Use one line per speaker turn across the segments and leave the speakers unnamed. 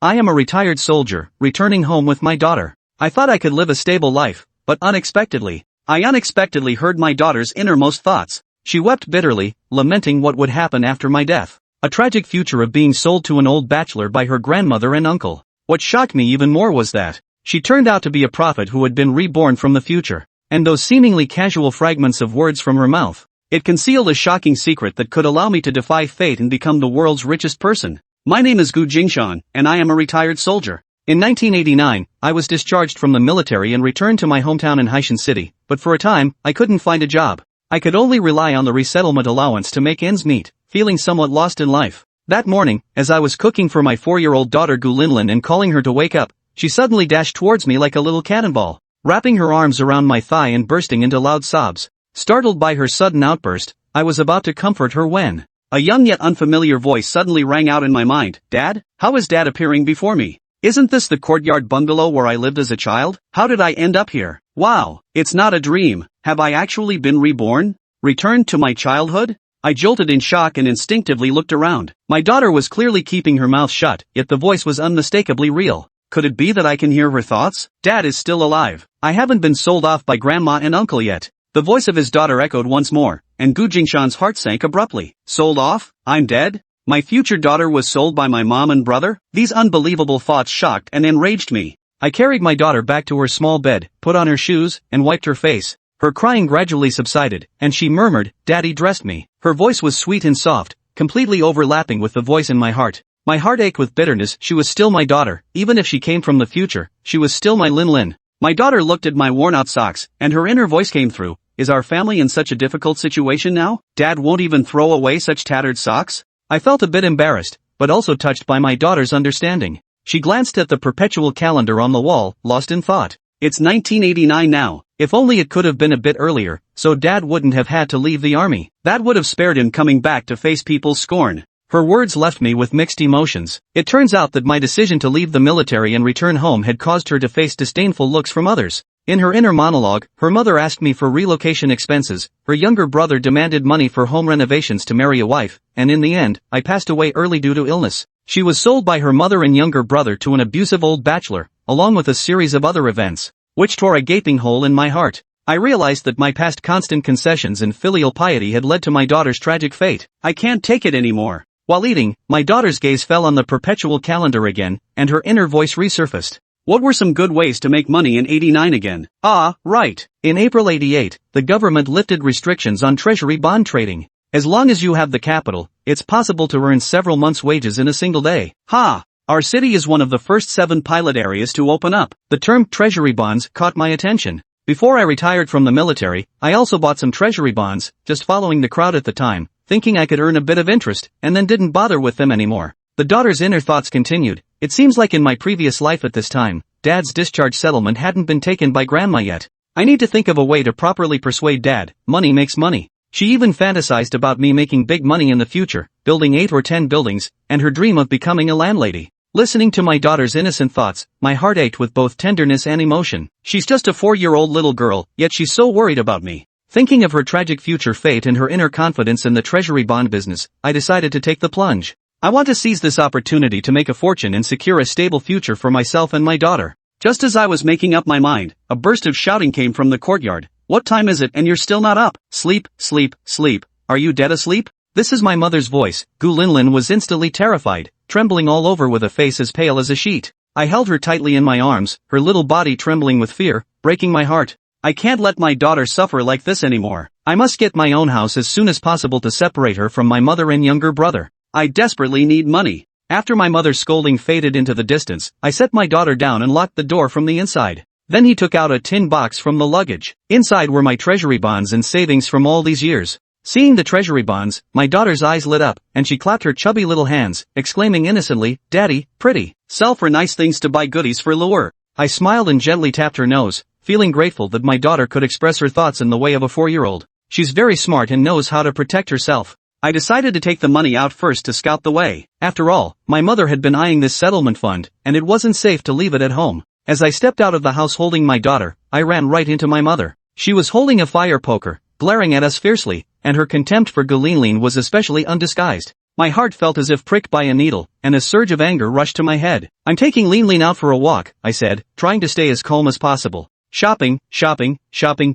I am a retired soldier, returning home with my daughter. I thought I could live a stable life, but I unexpectedly heard my daughter's innermost thoughts. She wept bitterly, lamenting what would happen after my death. A tragic future of being sold to an old bachelor by her grandmother and uncle. What shocked me even more was that she turned out to be a prophet who had been reborn from the future. And those seemingly casual fragments of words from her mouth, it concealed a shocking secret that could allow me to defy fate and become the world's richest person. My name is Jingshan, and I am a retired soldier. In 1989, I was discharged from the military and returned to my hometown in Jingshan City, but for a time, I couldn't find a job. I could only rely on the resettlement allowance to make ends meet, feeling somewhat lost in life. That morning, as I was cooking for my 4-year-old daughter Gulinlin and calling her to wake up, she suddenly dashed towards me like a little cannonball, wrapping her arms around my thigh and bursting into loud sobs. Startled by her sudden outburst, I was about to comfort her when a young yet unfamiliar voice suddenly rang out in my mind. Dad? How is Dad appearing before me? Isn't this the courtyard bungalow where I lived as a child? How did I end up here? Wow, it's not a dream. Have I actually been reborn? Returned to my childhood? I jolted in shock and instinctively looked around. My daughter was clearly keeping her mouth shut, yet the voice was unmistakably real. Could it be that I can hear her thoughts? Dad is still alive. I haven't been sold off by grandma and uncle yet. The voice of his daughter echoed once more, and Gu Jingshan's heart sank abruptly. Sold off? I'm dead? My future daughter was sold by my mom and brother? These unbelievable thoughts shocked and enraged me. I carried my daughter back to her small bed, put on her shoes, and wiped her face. Her crying gradually subsided, and she murmured, "Daddy dressed me." Her voice was sweet and soft, completely overlapping with the voice in my heart. My heart ached with bitterness. She was still my daughter, even if she came from the future. She was still my Lin. My daughter looked at my worn-out socks, and her inner voice came through. Is our family in such a difficult situation now? Dad won't even throw away such tattered socks? I felt a bit embarrassed, but also touched by my daughter's understanding. She glanced at the perpetual calendar on the wall, lost in thought. It's 1989 now. If only it could have been a bit earlier, so Dad wouldn't have had to leave the army. That would have spared him coming back to face people's scorn. Her words left me with mixed emotions. It turns out that my decision to leave the military and return home had caused her to face disdainful looks from others. In her inner monologue, her mother asked me for relocation expenses, her younger brother demanded money for home renovations to marry a wife, and in the end, I passed away early due to illness. She was sold by her mother and younger brother to an abusive old bachelor, along with a series of other events, which tore a gaping hole in my heart. I realized that my past constant concessions and filial piety had led to my daughter's tragic fate. I can't take it anymore. While eating, my daughter's gaze fell on the perpetual calendar again, and her inner voice resurfaced. What were some good ways to make money in 89 again? Ah, right. In April 88, the government lifted restrictions on treasury bond trading. As long as you have the capital, it's possible to earn several months' wages in a single day. Ha! Our city is one of the first 7 pilot areas to open up. The term treasury bonds caught my attention. Before I retired from the military, I also bought some treasury bonds, just following the crowd at the time, thinking I could earn a bit of interest, and then didn't bother with them anymore. The daughter's inner thoughts continued. It seems like in my previous life at this time, Dad's discharge settlement hadn't been taken by Grandma yet. I need to think of a way to properly persuade Dad. Money makes money. She even fantasized about me making big money in the future, building 8 or 10 buildings, and her dream of becoming a landlady. Listening to my daughter's innocent thoughts, my heart ached with both tenderness and emotion. She's just a 4-year-old little girl, yet she's so worried about me. Thinking of her tragic future fate and her inner confidence in the treasury bond business, I decided to take the plunge. I want to seize this opportunity to make a fortune and secure a stable future for myself and my daughter. Just as I was making up my mind, a burst of shouting came from the courtyard. What time is it and you're still not up? Sleep, sleep, sleep. Are you dead asleep? This is my mother's voice. Gu Linlin was instantly terrified, trembling all over with a face as pale as a sheet. I held her tightly in my arms, her little body trembling with fear, breaking my heart. I can't let my daughter suffer like this anymore. I must get my own house as soon as possible to separate her from my mother and younger brother. I desperately need money. After my mother's scolding faded into the distance, I set my daughter down and locked the door from the inside. Then he took out a tin box from the luggage. Inside were my treasury bonds and savings from all these years. Seeing the treasury bonds, my daughter's eyes lit up, and she clapped her chubby little hands, exclaiming innocently, "Daddy, pretty. Sell for nice things to buy goodies for lure." I smiled and gently tapped her nose, feeling grateful that my daughter could express her thoughts in the way of a 4-year-old. She's very smart and knows how to protect herself. I decided to take the money out first to scout the way. After all, my mother had been eyeing this settlement fund, and it wasn't safe to leave it at home. As I stepped out of the house holding my daughter, I ran right into my mother. She was holding a fire poker, glaring at us fiercely, and her contempt for Gulinlin was especially undisguised. My heart felt as if pricked by a needle, and a surge of anger rushed to my head. I'm taking Lean out for a walk, I said, trying to stay as calm as possible. Shopping,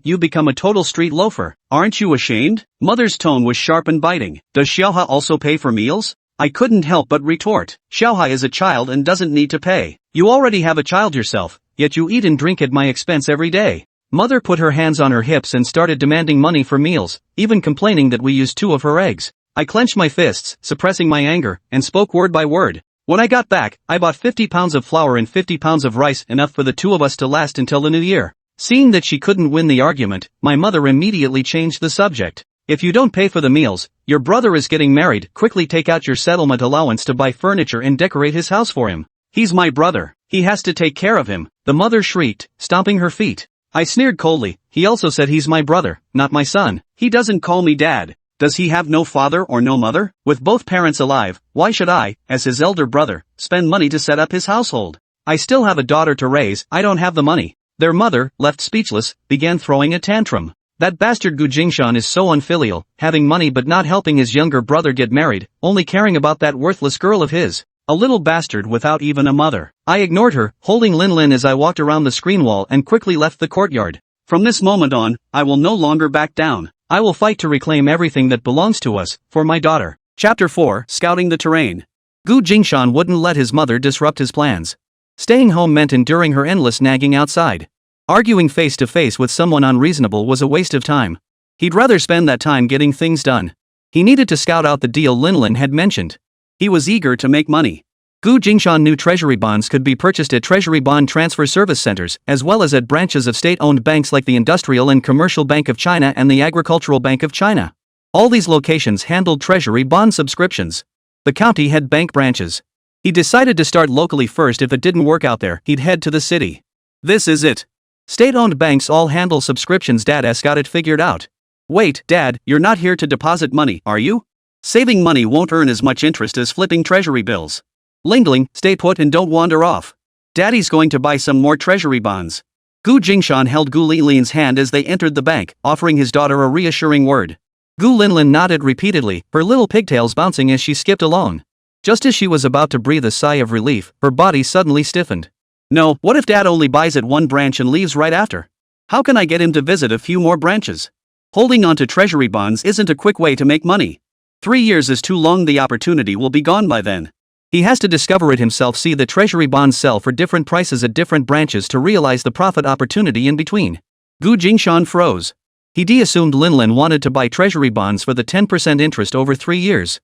you become a total street loafer. Aren't you ashamed? Mother's tone was sharp and biting. Does Xiaoha also pay for meals? I couldn't help but retort. Xiaoha is a child and doesn't need to pay. You already have a child yourself, yet you eat and drink at my expense every day. Mother put her hands on her hips and started demanding money for meals, even complaining that we used 2 of her eggs. I clenched my fists, suppressing my anger, and spoke word by word. When I got back, I bought 50 pounds of flour and 50 pounds of rice, enough for the 2 of us to last until the new year. Seeing that she couldn't win the argument, my mother immediately changed the subject. If you don't pay for the meals, your brother is getting married, quickly take out your settlement allowance to buy furniture and decorate his house for him. He's my brother. He has to take care of him, the mother shrieked, stomping her feet. I sneered coldly. He also said he's my brother, not my son. He doesn't call me dad. Does he have no father or no mother? With both parents alive, why should I, as his elder brother, spend money to set up his household? I still have a daughter to raise, I don't have the money. Their mother, left speechless, began throwing a tantrum. That bastard Jingshan is so unfilial, having money but not helping his younger brother get married, only caring about that worthless girl of his. A little bastard without even a mother. I ignored her, holding Lin as I walked around the screen wall and quickly left the courtyard. From this moment on, I will no longer back down. I will fight to reclaim everything that belongs to us, for my daughter. Chapter 4, Scouting the Terrain. Jingshan wouldn't let his mother disrupt his plans. Staying home meant enduring her endless nagging outside. Arguing face to face with someone unreasonable was a waste of time. He'd rather spend that time getting things done. He needed to scout out the deal Lin had mentioned. He was eager to make money. Jingshan knew treasury bonds could be purchased at treasury bond transfer service centers, as well as at branches of state-owned banks like the Industrial and Commercial Bank of China and the Agricultural Bank of China. All these locations handled treasury bond subscriptions. The county had bank branches. He decided to start locally first. If it didn't work out there, he'd head to the city. This is it. State-owned banks all handle subscriptions. Dad got it figured out. Wait, Dad, you're not here to deposit money, are you? Saving money won't earn as much interest as flipping treasury bills. Lingling, stay put and don't wander off. Daddy's going to buy some more treasury bonds. Jingshan held Linlin's hand as they entered the bank, offering his daughter a reassuring word. Linlin nodded repeatedly, her little pigtails bouncing as she skipped along. Just as she was about to breathe a sigh of relief, her body suddenly stiffened. No, what if Dad only buys at one branch and leaves right after? How can I get him to visit a few more branches? Holding on to treasury bonds isn't a quick way to make money. 3 years is too long. The opportunity will be gone by then. He has to discover it himself. See, the treasury bonds sell for different prices at different branches to realize the profit opportunity in between. Jingshan froze. He assumed Lin wanted to buy treasury bonds for the 10% interest over 3 years.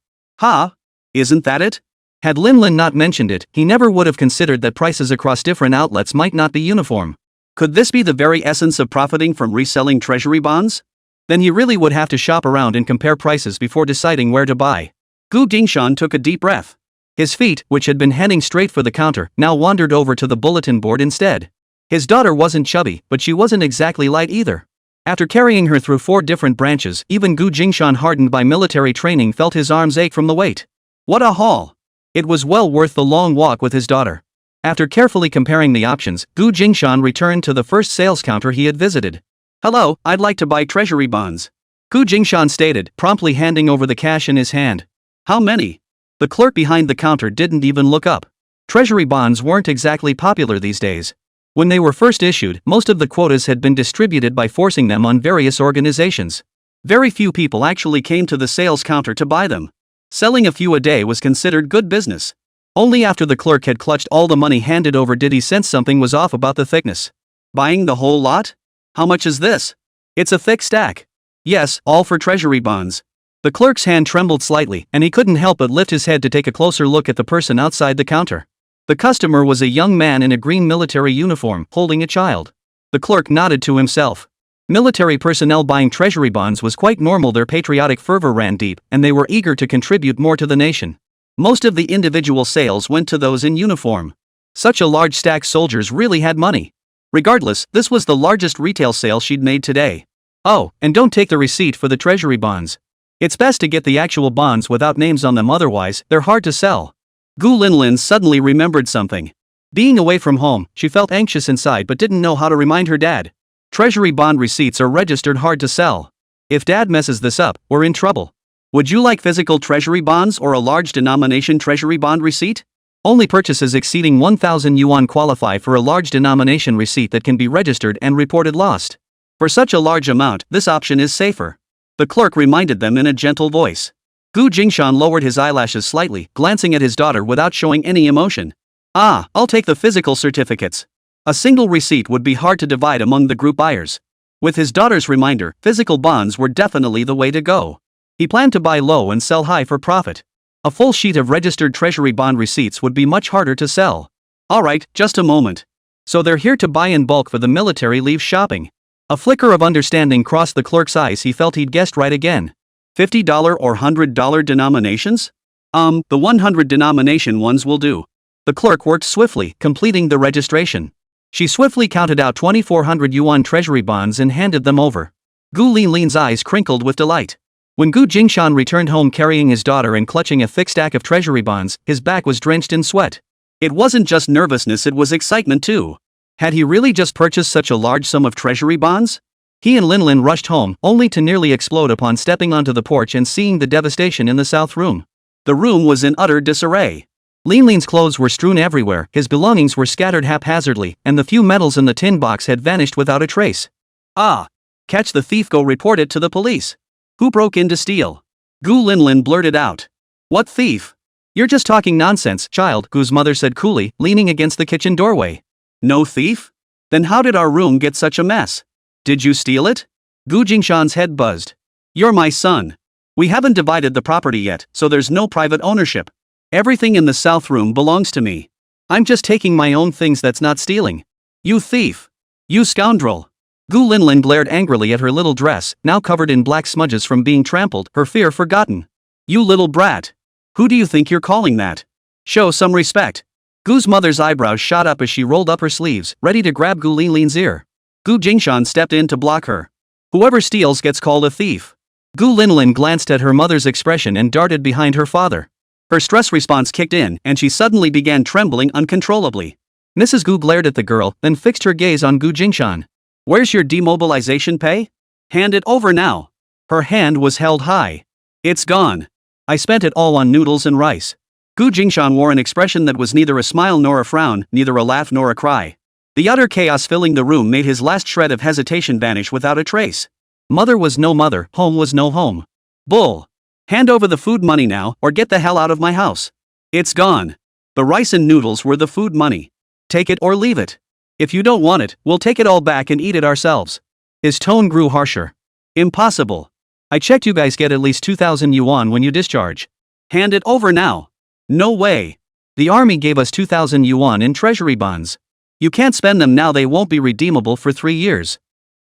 Isn't that it? Had Lin not mentioned it, he never would have considered that prices across different outlets might not be uniform. Could this be the very essence of profiting from reselling treasury bonds? Then he really would have to shop around and compare prices before deciding where to buy. Jingshan took a deep breath. His feet, which had been heading straight for the counter, now wandered over to the bulletin board instead. His daughter wasn't chubby, but she wasn't exactly light either. After carrying her through 4 different branches, even Jingshan, hardened by military training, felt his arms ache from the weight. What a haul! It was well worth the long walk with his daughter. After carefully comparing the options, Jingshan returned to the first sales counter he had visited. Hello, I'd like to buy treasury bonds. Jingshan stated, promptly handing over the cash in his hand. How many? The clerk behind the counter didn't even look up. Treasury bonds weren't exactly popular these days. When they were first issued, most of the quotas had been distributed by forcing them on various organizations. Very few people actually came to the sales counter to buy them. Selling a few a day was considered good business. Only after the clerk had clutched all the money handed over did he sense something was off about the thickness. Buying the whole lot? How much is this? It's a thick stack. Yes, all for treasury bonds. The clerk's hand trembled slightly, and he couldn't help but lift his head to take a closer look at the person outside the counter. The customer was a young man in a green military uniform, holding a child. The clerk nodded to himself. Military personnel buying treasury bonds was quite normal. Their patriotic fervor ran deep, and they were eager to contribute more to the nation. Most of the individual sales went to those in uniform. Such a large stack, soldiers really had money. Regardless, this was the largest retail sale she'd made today. Oh, and don't take the receipt for the treasury bonds. It's best to get the actual bonds without names on them, otherwise, they're hard to sell. Linlin suddenly remembered something. Being away from home, she felt anxious inside but didn't know how to remind her dad. Treasury bond receipts are registered hard to sell. If Dad messes this up, we're in trouble. Would you like physical treasury bonds or a large denomination treasury bond receipt? Only purchases exceeding 1,000 yuan qualify for a large denomination receipt that can be registered and reported lost. For such a large amount, this option is safer. The clerk reminded them in a gentle voice. Jingshan lowered his eyelashes slightly, glancing at his daughter without showing any emotion. Ah, I'll take the physical certificates. A single receipt would be hard to divide among the group buyers. With his daughter's reminder, physical bonds were definitely the way to go. He planned to buy low and sell high for profit. A full sheet of registered treasury bond receipts would be much harder to sell. Alright, just a moment. So they're here to buy in bulk for the military leave shopping. A flicker of understanding crossed the clerk's eyes. He felt he'd guessed right again. $50 or $100 denominations? The 100 denomination ones will do. The clerk worked swiftly, completing the registration. She swiftly counted out 2,400 yuan treasury bonds and handed them over. Gu Linlin's eyes crinkled with delight. When Gu Jingshan returned home carrying his daughter and clutching a thick stack of treasury bonds, his back was drenched in sweat. It wasn't just nervousness, it was excitement too. Had he really just purchased such a large sum of treasury bonds? He and Linlin rushed home, only to nearly explode upon stepping onto the porch and seeing the devastation in the south room. The room was in utter disarray. Linlin's clothes were strewn everywhere, his belongings were scattered haphazardly, and the few medals in the tin box had vanished without a trace. Ah! Catch the thief, go report it to the police. Who broke in to steal? Gu Linlin blurted out. What thief? You're just talking nonsense, child, Gu's mother said coolly, leaning against the kitchen doorway. No thief? Then how did our room get such a mess? Did you steal it? Gu Jingshan's head buzzed. You're my son. We haven't divided the property yet, so there's no private ownership. Everything in the south room belongs to me. I'm just taking my own things, that's not stealing. You thief! You scoundrel! Gu Linlin glared angrily at her little dress, now covered in black smudges from being trampled, her fear forgotten. You little brat! Who do you think you're calling that? Show some respect. Gu's mother's eyebrows shot up as she rolled up her sleeves, ready to grab Gu Linlin's ear. Gu Jingshan stepped in to block her. Whoever steals gets called a thief. Gu Linlin glanced at her mother's expression and darted behind her father. Her stress response kicked in, and she suddenly began trembling uncontrollably. Mrs. Gu glared at the girl, then fixed her gaze on Gu Jingshan. Where's your demobilization pay? Hand it over now. Her hand was held high. It's gone. I spent it all on noodles and rice. Gu Jingshan wore an expression that was neither a smile nor a frown, neither a laugh nor a cry. The utter chaos filling the room made his last shred of hesitation vanish without a trace. Mother was no mother, home was no home. Bull. Hand over the food money now, or get the hell out of my house. It's gone. The rice and noodles were the food money. Take it or leave it. If you don't want it, we'll take it all back and eat it ourselves. His tone grew harsher. Impossible. I checked, you guys get at least 2,000 yuan when you discharge. Hand it over now. No way. The army gave us 2,000 yuan in treasury bonds. You can't spend them now, they won't be redeemable for 3 years.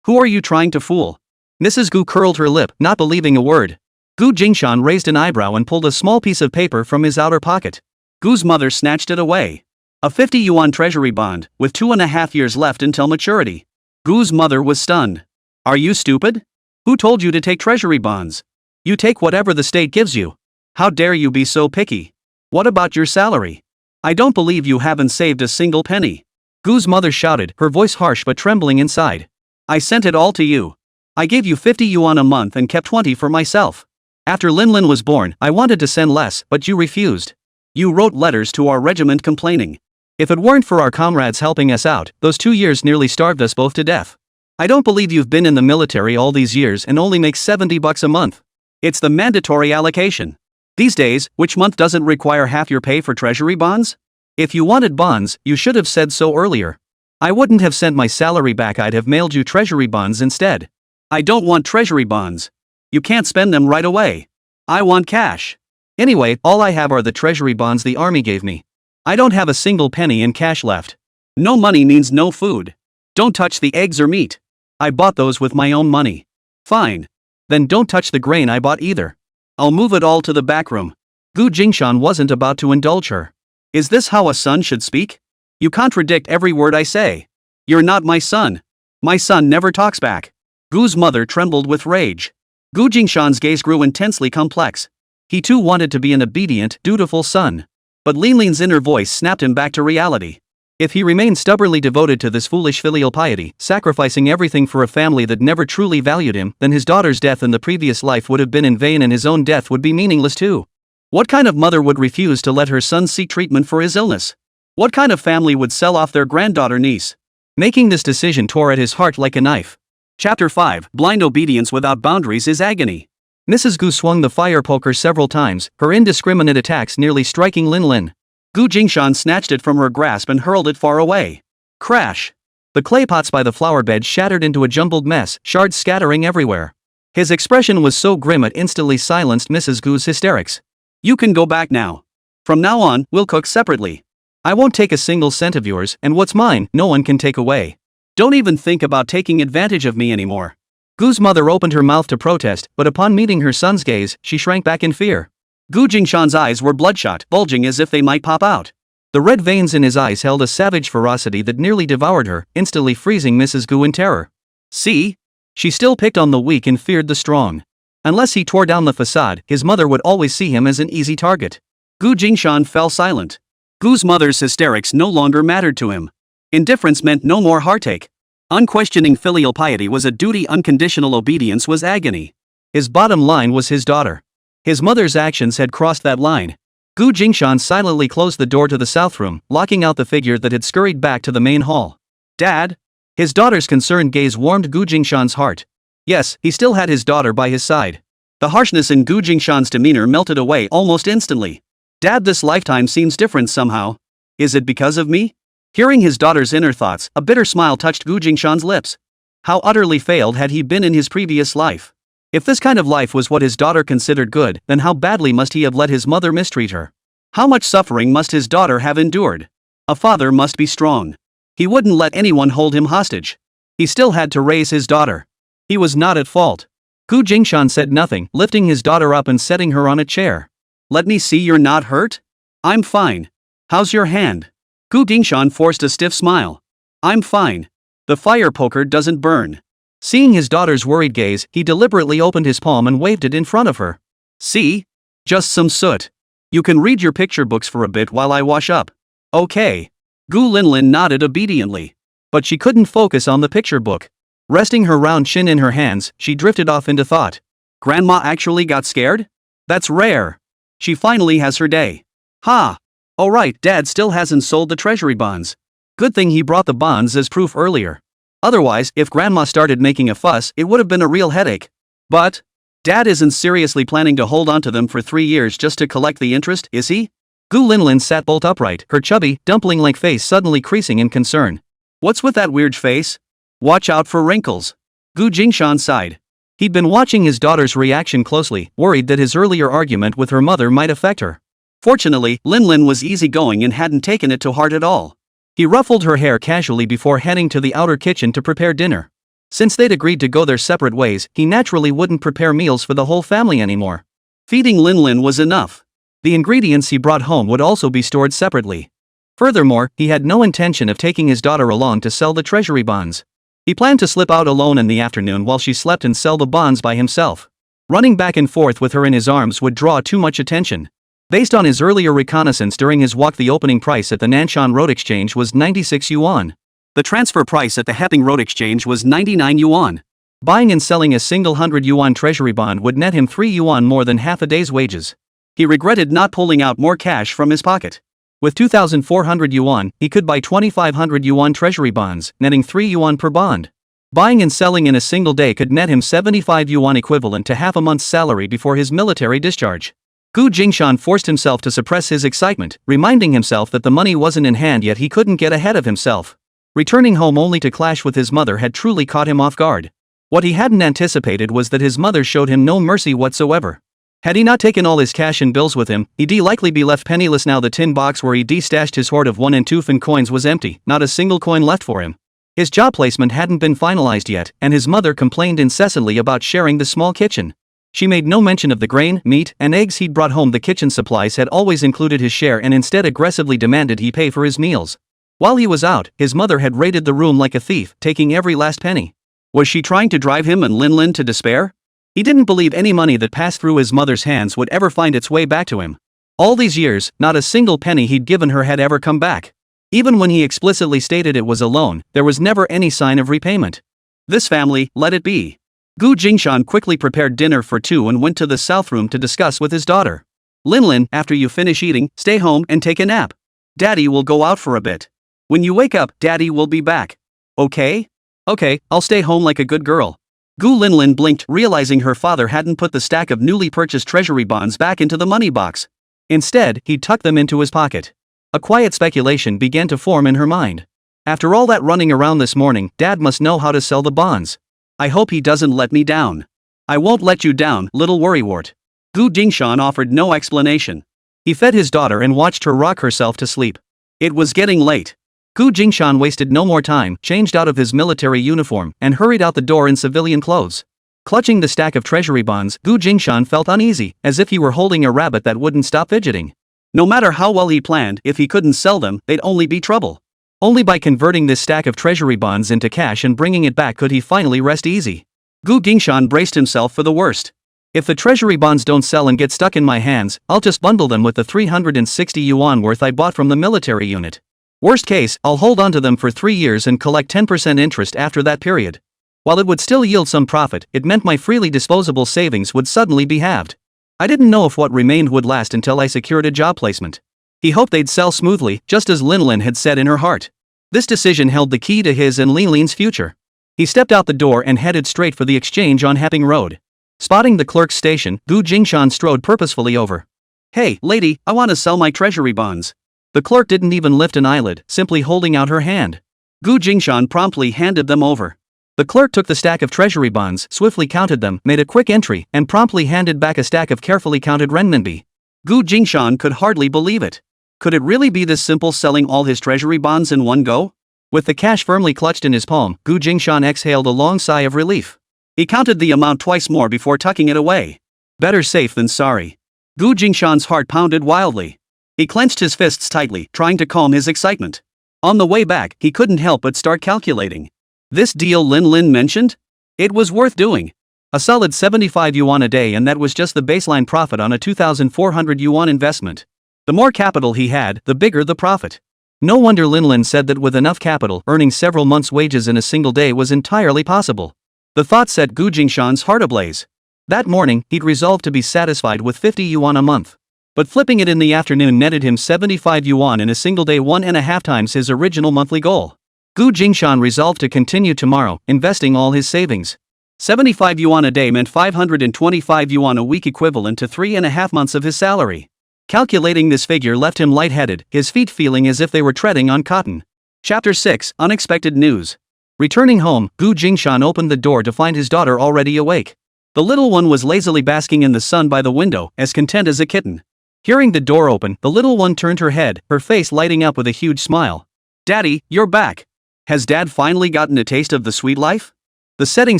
Who are you trying to fool? Mrs. Gu curled her lip, not believing a word. Gu Jingshan raised an eyebrow and pulled a small piece of paper from his outer pocket. Gu's mother snatched it away. A 50 yuan treasury bond, with 2.5 years left until maturity. Gu's mother was stunned. Are you stupid? Who told you to take treasury bonds? You take whatever the state gives you. How dare you be so picky? What about your salary? I don't believe you haven't saved a single penny. Gu's mother shouted, her voice harsh but trembling inside. I sent it all to you. I gave you 50 yuan a month and kept 20 for myself. After Linlin was born, I wanted to send less, but you refused. You wrote letters to our regiment complaining. If it weren't for our comrades helping us out, those 2 years nearly starved us both to death. I don't believe you've been in the military all these years and only make $70 a month. It's the mandatory allocation. These days, which month doesn't require half your pay for treasury bonds? If you wanted bonds, you should have said so earlier. I wouldn't have sent my salary back, I'd have mailed you treasury bonds instead. I don't want treasury bonds. You can't spend them right away. I want cash. Anyway, all I have are the treasury bonds the army gave me. I don't have a single penny in cash left. No money means no food. Don't touch the eggs or meat. I bought those with my own money. Fine. Then don't touch the grain I bought either. I'll move it all to the back room. Gu Jingshan wasn't about to indulge her. Is this how a son should speak? You contradict every word I say. You're not my son. My son never talks back. Gu's mother trembled with rage. Gu Jingshan's gaze grew intensely complex. He too wanted to be an obedient, dutiful son. But Linlin's inner voice snapped him back to reality. If he remained stubbornly devoted to this foolish filial piety, sacrificing everything for a family that never truly valued him, then his daughter's death in the previous life would have been in vain and his own death would be meaningless too. What kind of mother would refuse to let her son seek treatment for his illness? What kind of family would sell off their granddaughter niece? Making this decision tore at his heart like a knife. Chapter 5. Blind obedience without boundaries is agony. Mrs. Gu swung the fire poker several times, her indiscriminate attacks nearly striking Lin Lin. Gu Jingshan snatched it from her grasp and hurled it far away. Crash! The clay pots by the flower bed shattered into a jumbled mess, shards scattering everywhere. His expression was so grim it instantly silenced Mrs. Gu's hysterics. You can go back now. From now on, we'll cook separately. I won't take a single cent of yours, and what's mine, no one can take away. Don't even think about taking advantage of me anymore. Gu's mother opened her mouth to protest, but upon meeting her son's gaze, she shrank back in fear. Gu Jingshan's eyes were bloodshot, bulging as if they might pop out. The red veins in his eyes held a savage ferocity that nearly devoured her, instantly freezing Mrs. Gu in terror. See? She still picked on the weak and feared the strong. Unless he tore down the facade, his mother would always see him as an easy target. Gu Jingshan fell silent. Gu's mother's hysterics no longer mattered to him. Indifference meant no more heartache. Unquestioning filial piety was a duty, unconditional obedience was agony. His bottom line was his daughter. His mother's actions had crossed that line. Gu Jingshan silently closed the door to the south room, locking out the figure that had scurried back to the main hall. Dad? His daughter's concerned gaze warmed Gu Jingshan's heart. Yes, he still had his daughter by his side. The harshness in Gu Jingshan's demeanor melted away almost instantly. Dad, this lifetime seems different somehow. Is it because of me? Hearing his daughter's inner thoughts, a bitter smile touched Gu Jingshan's lips. How utterly failed had he been in his previous life? If this kind of life was what his daughter considered good, then how badly must he have let his mother mistreat her? How much suffering must his daughter have endured? A father must be strong. He wouldn't let anyone hold him hostage. He still had to raise his daughter. He was not at fault. Gu Jingshan said nothing, lifting his daughter up and setting her on a chair. Let me see you're not hurt? I'm fine. How's your hand? Gu Jingshan forced a stiff smile. I'm fine. The fire poker doesn't burn. Seeing his daughter's worried gaze, he deliberately opened his palm and waved it in front of her. See? Just some soot. You can read your picture books for a bit while I wash up. Okay. Gu Linlin nodded obediently. But she couldn't focus on the picture book. Resting her round chin in her hands, she drifted off into thought. Grandma actually got scared? That's rare. She finally has her day. Ha! Oh right, Dad still hasn't sold the treasury bonds. Good thing he brought the bonds as proof earlier. Otherwise, if Grandma started making a fuss, it would have been a real headache. But Dad isn't seriously planning to hold on to them for 3 years just to collect the interest, is he? Gu Linlin sat bolt upright, her chubby, dumpling-like face suddenly creasing in concern. What's with that weird face? Watch out for wrinkles. Gu Jingshan sighed. He'd been watching his daughter's reaction closely, worried that his earlier argument with her mother might affect her. Fortunately, Linlin was easygoing and hadn't taken it to heart at all. He ruffled her hair casually before heading to the outer kitchen to prepare dinner. Since they'd agreed to go their separate ways, he naturally wouldn't prepare meals for the whole family anymore. Feeding Linlin was enough. The ingredients he brought home would also be stored separately. Furthermore, he had no intention of taking his daughter along to sell the treasury bonds. He planned to slip out alone in the afternoon while she slept and sell the bonds by himself. Running back and forth with her in his arms would draw too much attention. Based on his earlier reconnaissance during his walk, the opening price at the Nanshan Road Exchange was 96 yuan. The transfer price at the Heping Road Exchange was 99 yuan. Buying and selling a single 100 yuan treasury bond would net him 3 yuan more than half a day's wages. He regretted not pulling out more cash from his pocket. With 2,400 yuan, he could buy 2,500 yuan treasury bonds, netting 3 yuan per bond. Buying and selling in a single day could net him 75 yuan, equivalent to half a month's salary before his military discharge. Gu Jingshan forced himself to suppress his excitement, reminding himself that the money wasn't in hand yet he couldn't get ahead of himself. Returning home only to clash with his mother had truly caught him off guard. What he hadn't anticipated was that his mother showed him no mercy whatsoever. Had he not taken all his cash and bills with him, he'd likely be left penniless now. The tin box where he'd stashed his hoard of 1 and 2 fin coins was empty, not a single coin left for him. His job placement hadn't been finalized yet, and his mother complained incessantly about sharing the small kitchen. She made no mention of the grain, meat, and eggs he'd brought home. The kitchen supplies had always included his share and instead aggressively demanded he pay for his meals. While he was out, his mother had raided the room like a thief, taking every last penny. Was she trying to drive him and Linlin to despair? He didn't believe any money that passed through his mother's hands would ever find its way back to him. All these years, not a single penny he'd given her had ever come back. Even when he explicitly stated it was a loan, there was never any sign of repayment. This family, let it be. Jingshan quickly prepared dinner for two and went to the south room to discuss with his daughter. Linlin, after you finish eating, stay home and take a nap. Daddy will go out for a bit. When you wake up, Daddy will be back. Okay? Okay, I'll stay home like a good girl. Linlin blinked, realizing her father hadn't put the stack of newly purchased treasury bonds back into the money box. Instead, he'd tucked them into his pocket. A quiet speculation began to form in her mind. After all that running around this morning, Dad must know how to sell the bonds. I hope he doesn't let me down. I won't let you down, little worrywart. Jingshan offered no explanation. He fed his daughter and watched her rock herself to sleep. It was getting late. Jingshan wasted no more time, changed out of his military uniform, and hurried out the door in civilian clothes. Clutching the stack of treasury bonds, Jingshan felt uneasy, as if he were holding a rabbit that wouldn't stop fidgeting. No matter how well he planned, if he couldn't sell them, they'd only be trouble. Only by converting this stack of treasury bonds into cash and bringing it back could he finally rest easy. Jingshan braced himself for the worst. If the treasury bonds don't sell and get stuck in my hands, I'll just bundle them with the 360 yuan worth I bought from the military unit. Worst case, I'll hold onto them for 3 years and collect 10% interest after that period. While it would still yield some profit, it meant my freely disposable savings would suddenly be halved. I didn't know if what remained would last until I secured a job placement. He hoped they'd sell smoothly, just as Linlin had said in her heart. This decision held the key to his and Linlin's future. He stepped out the door and headed straight for the exchange on Happing Road. Spotting the clerk's station, Jingshan strode purposefully over. Hey, lady, I want to sell my treasury bonds. The clerk didn't even lift an eyelid, simply holding out her hand. Jingshan promptly handed them over. The clerk took the stack of treasury bonds, swiftly counted them, made a quick entry, and promptly handed back a stack of carefully counted renminbi. Jingshan could hardly believe it. Could it really be this simple, selling all his treasury bonds in one go? With the cash firmly clutched in his palm, Jingshan exhaled a long sigh of relief. He counted the amount twice more before tucking it away. Better safe than sorry. Jingshan's heart pounded wildly. He clenched his fists tightly, trying to calm his excitement. On the way back, he couldn't help but start calculating. This deal Linlin mentioned? It was worth doing. A solid 75 yuan a day, and that was just the baseline profit on a 2,400 yuan investment. The more capital he had, the bigger the profit. No wonder Linlin said that with enough capital, earning several months' wages in a single day was entirely possible. The thought set Jingshan's heart ablaze. That morning, he'd resolved to be satisfied with 50 yuan a month. But flipping it in the afternoon netted him 75 yuan in a single day, 1.5 times his original monthly goal. Jingshan resolved to continue tomorrow, investing all his savings. 75 yuan a day meant 525 yuan a week, equivalent to 3.5 months of his salary. Calculating this figure left him lightheaded, his feet feeling as if they were treading on cotton. Chapter 6, Unexpected News. Returning home, Jingshan opened the door to find his daughter already awake. The little one was lazily basking in the sun by the window, as content as a kitten. Hearing the door open, the little one turned her head, her face lighting up with a huge smile. Daddy, you're back. Has Dad finally gotten a taste of the sweet life? The setting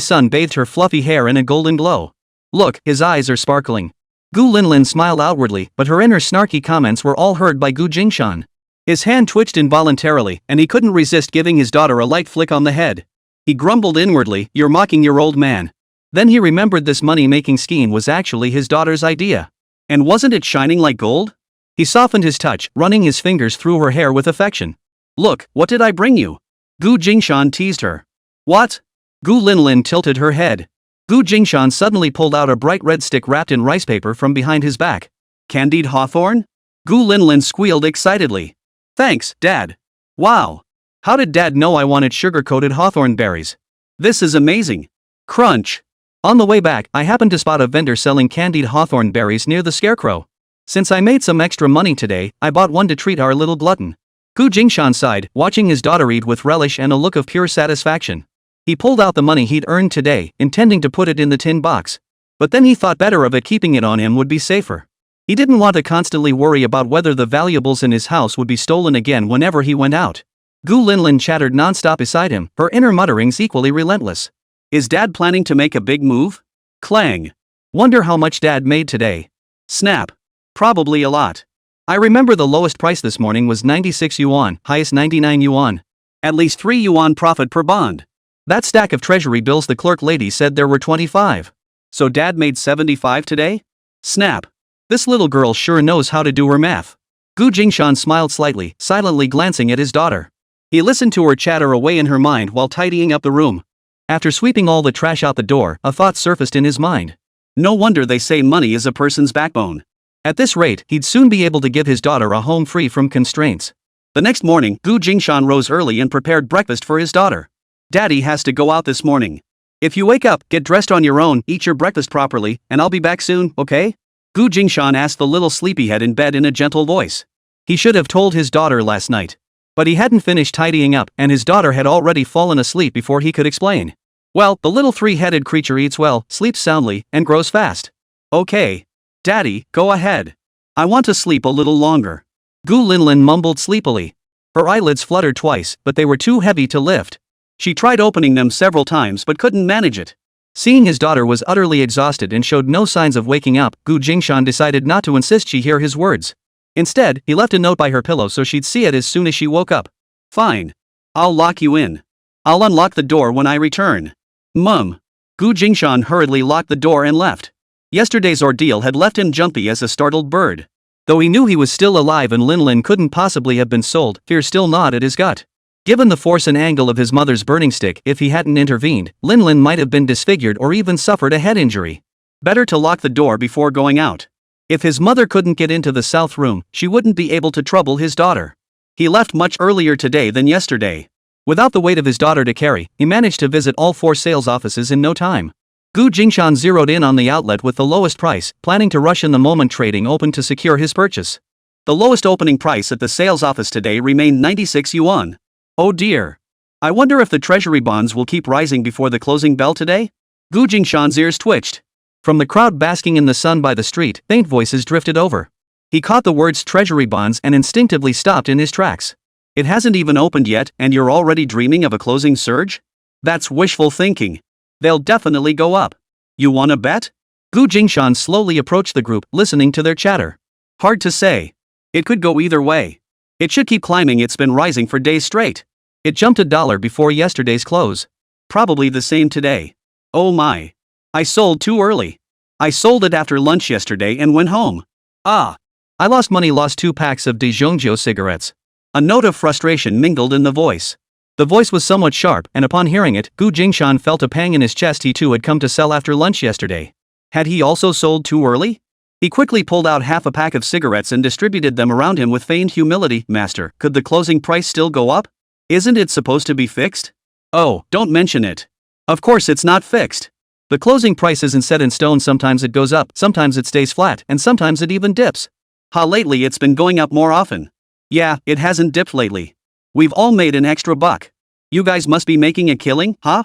sun bathed her fluffy hair in a golden glow. Look, his eyes are sparkling. Linlin smiled outwardly, but her inner snarky comments were all heard by Jingshan. His hand twitched involuntarily, and he couldn't resist giving his daughter a light flick on the head. He grumbled inwardly, "You're mocking your old man." Then he remembered this money-making scheme was actually his daughter's idea. And wasn't it shining like gold? He softened his touch, running his fingers through her hair with affection. "Look, what did I bring you?" Jingshan teased her. "What?" Linlin tilted her head. Jingshan suddenly pulled out a bright red stick wrapped in rice paper from behind his back. "Candied hawthorn?" Linlin squealed excitedly. "Thanks, Dad." "Wow. How did Dad know I wanted sugar-coated hawthorn berries? This is amazing." Crunch. On the way back, I happened to spot a vendor selling candied hawthorn berries near the scarecrow. Since I made some extra money today, I bought one to treat our little glutton. Jingshan sighed, watching his daughter eat with relish and a look of pure satisfaction. He pulled out the money he'd earned today, intending to put it in the tin box. But then he thought better of it, keeping it on him would be safer. He didn't want to constantly worry about whether the valuables in his house would be stolen again whenever he went out. Linlin chattered nonstop beside him, her inner mutterings equally relentless. Is Dad planning to make a big move? Clang. Wonder how much Dad made today. Snap. Probably a lot. I remember the lowest price this morning was 96 yuan, highest 99 yuan. At least 3 yuan profit per bond. That stack of treasury bills, the clerk lady said there were 25. So Dad made 75 today? Snap. This little girl sure knows how to do her math. Gu Jingshan smiled slightly, silently glancing at his daughter. He listened to her chatter away in her mind while tidying up the room. After sweeping all the trash out the door, a thought surfaced in his mind. No wonder they say money is a person's backbone. At this rate, he'd soon be able to give his daughter a home free from constraints. The next morning, Gu Jingshan rose early and prepared breakfast for his daughter. Daddy has to go out this morning. If you wake up, get dressed on your own, eat your breakfast properly, and I'll be back soon, okay? Gu Jingshan asked the little sleepyhead in bed in a gentle voice. He should have told his daughter last night. But he hadn't finished tidying up, and his daughter had already fallen asleep before he could explain. Well, the little three-headed creature eats well, sleeps soundly, and grows fast. Okay. Daddy, go ahead. I want to sleep a little longer. Gu Linlin mumbled sleepily. Her eyelids fluttered twice, but they were too heavy to lift. She tried opening them several times but couldn't manage it. Seeing his daughter was utterly exhausted and showed no signs of waking up, Gu Jingshan decided not to insist she hear his words. Instead, he left a note by her pillow so she'd see it as soon as she woke up. Fine. I'll lock you in. I'll unlock the door when I return. Mum. Gu Jingshan hurriedly locked the door and left. Yesterday's ordeal had left him jumpy as a startled bird. Though he knew he was still alive and Linlin couldn't possibly have been sold, fear still gnawed at his gut. Given the force and angle of his mother's burning stick, if he hadn't intervened, Linlin might have been disfigured or even suffered a head injury. Better to lock the door before going out. If his mother couldn't get into the south room, she wouldn't be able to trouble his daughter. He left much earlier today than yesterday. Without the weight of his daughter to carry, he managed to visit all 4 sales offices in no time. Gu Jingshan zeroed in on the outlet with the lowest price, planning to rush in the moment trading opened to secure his purchase. The lowest opening price at the sales office today remained 96 yuan. Oh dear. I wonder if the treasury bonds will keep rising before the closing bell today? Gu Jingshan's ears twitched. From the crowd basking in the sun by the street, faint voices drifted over. He caught the words treasury bonds and instinctively stopped in his tracks. It hasn't even opened yet, and you're already dreaming of a closing surge? That's wishful thinking. They'll definitely go up. You wanna bet? Gu Jingshan slowly approached the group, listening to their chatter. Hard to say. It could go either way. It should keep climbing, it's been rising for days straight. It jumped $1 before yesterday's close. Probably the same today. Oh my. I sold too early. I sold it after lunch yesterday and went home. Ah. I lost money, lost 2 packs of Dezhongjiu cigarettes. A note of frustration mingled in the voice. The voice was somewhat sharp, and upon hearing it, Gu Jingshan felt a pang in his chest. He too had come to sell after lunch yesterday. Had he also sold too early? He quickly pulled out half a pack of cigarettes and distributed them around him with feigned humility. Master, could the closing price still go up? Isn't it supposed to be fixed? Oh, don't mention it. Of course it's not fixed. The closing price isn't set in stone. Sometimes it goes up, sometimes it stays flat, and sometimes it even dips. Lately it's been going up more often. Yeah, it hasn't dipped lately. We've all made an extra buck. You guys must be making a killing, huh?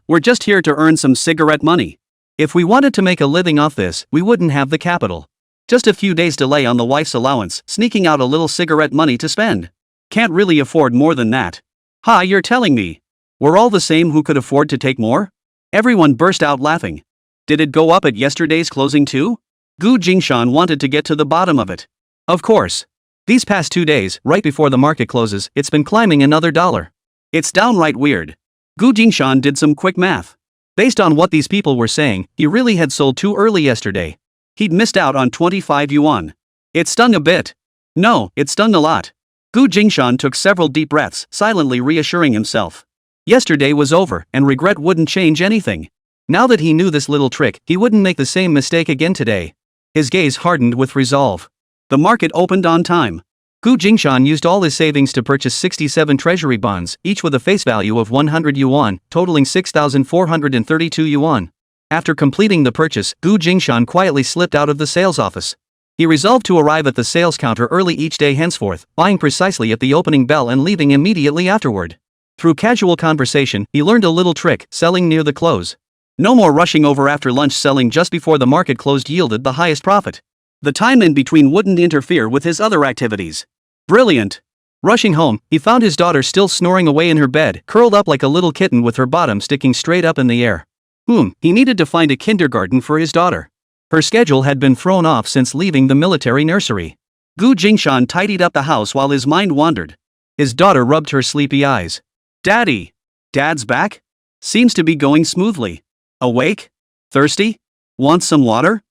We're just here to earn some cigarette money. If we wanted to make a living off this, we wouldn't have the capital. Just a few days delay on the wife's allowance, sneaking out a little cigarette money to spend. Can't really afford more than that. You're telling me? We're all the same who could afford to take more? Everyone burst out laughing. Did it go up at yesterday's closing too? Gu Jingshan wanted to get to the bottom of it. Of course. These past 2 days, right before the market closes, it's been climbing another $1. It's downright weird. Gu Jingshan did some quick math. Based on what these people were saying, he really had sold too early yesterday. He'd missed out on 25 yuan. It stung a bit. No, it stung a lot. Gu Jingshan took several deep breaths, silently reassuring himself. Yesterday was over, and regret wouldn't change anything. Now that he knew this little trick, he wouldn't make the same mistake again today. His gaze hardened with resolve. The market opened on time. Gu Jingshan used all his savings to purchase 67 treasury bonds, each with a face value of 100 yuan, totaling 6,432 yuan. After completing the purchase, Gu Jingshan quietly slipped out of the sales office. He resolved to arrive at the sales counter early each day henceforth, buying precisely at the opening bell and leaving immediately afterward. Through casual conversation, he learned a little trick, selling near the close. No more rushing over after lunch. Selling just before the market closed yielded the highest profit. The time in between wouldn't interfere with his other activities. Brilliant. Rushing home, he found his daughter still snoring away in her bed, curled up like a little kitten with her bottom sticking straight up in the air. He needed to find a kindergarten for his daughter. Her schedule had been thrown off since leaving the military nursery. Gu Jingshan tidied up the house while his mind wandered. His daughter rubbed her sleepy eyes. Daddy! Dad's back? Seems to be going smoothly. Awake? Thirsty? Want some water?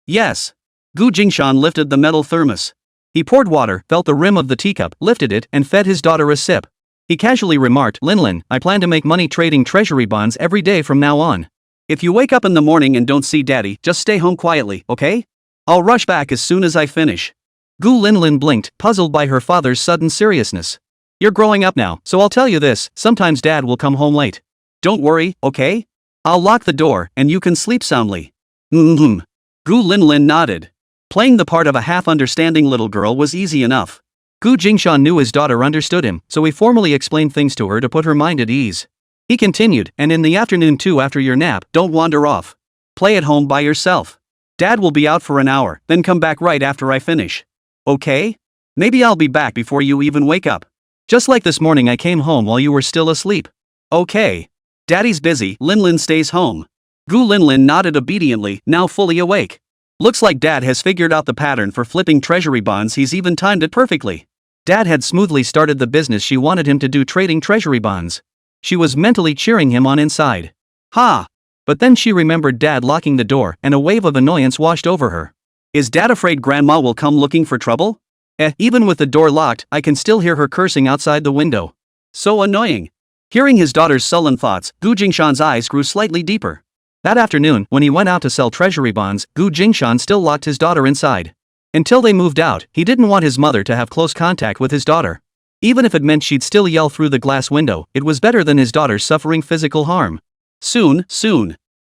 Yes. Gu Jingshan lifted the metal thermos. He poured water, felt the rim of the teacup, lifted it, and fed his daughter a sip. He casually remarked, Linlin, I plan to make money trading treasury bonds every day from now on. If you wake up in the morning and don't see daddy, just stay home quietly, okay? I'll rush back as soon as I finish. Gu Linlin blinked, puzzled by her father's sudden seriousness. You're growing up now, so I'll tell you this, sometimes dad will come home late. Don't worry, okay? I'll lock the door, and you can sleep soundly. Gu Linlin nodded. Playing the part of a half-understanding little girl was easy enough. Gu Jingshan knew his daughter understood him, so he formally explained things to her to put her mind at ease. He continued, and in the afternoon too after your nap, don't wander off. Play at home by yourself. Dad will be out for an hour, then come back right after I finish. Okay? Maybe I'll be back before you even wake up. Just like this morning I came home while you were still asleep. Okay. Daddy's busy, Linlin stays home. Gu Linlin nodded obediently, now fully awake. Looks like Dad has figured out the pattern for flipping treasury bonds. He's even timed it perfectly. Dad had smoothly started the business she wanted him to do, trading treasury bonds. She was mentally cheering him on inside. Ha! But then she remembered Dad locking the door, and a wave of annoyance washed over her. Is Dad afraid Grandma will come looking for trouble? Even with the door locked, I can still hear her cursing outside the window. So annoying. Hearing his daughter's sullen thoughts, Gu Jingshan's eyes grew slightly deeper. That afternoon, when he went out to sell treasury bonds, Gu Jingshan still locked his daughter inside. Until they moved out, he didn't want his mother to have close contact with his daughter. Even if it meant she'd still yell through the glass window, it was better than his daughter suffering physical harm. Soon.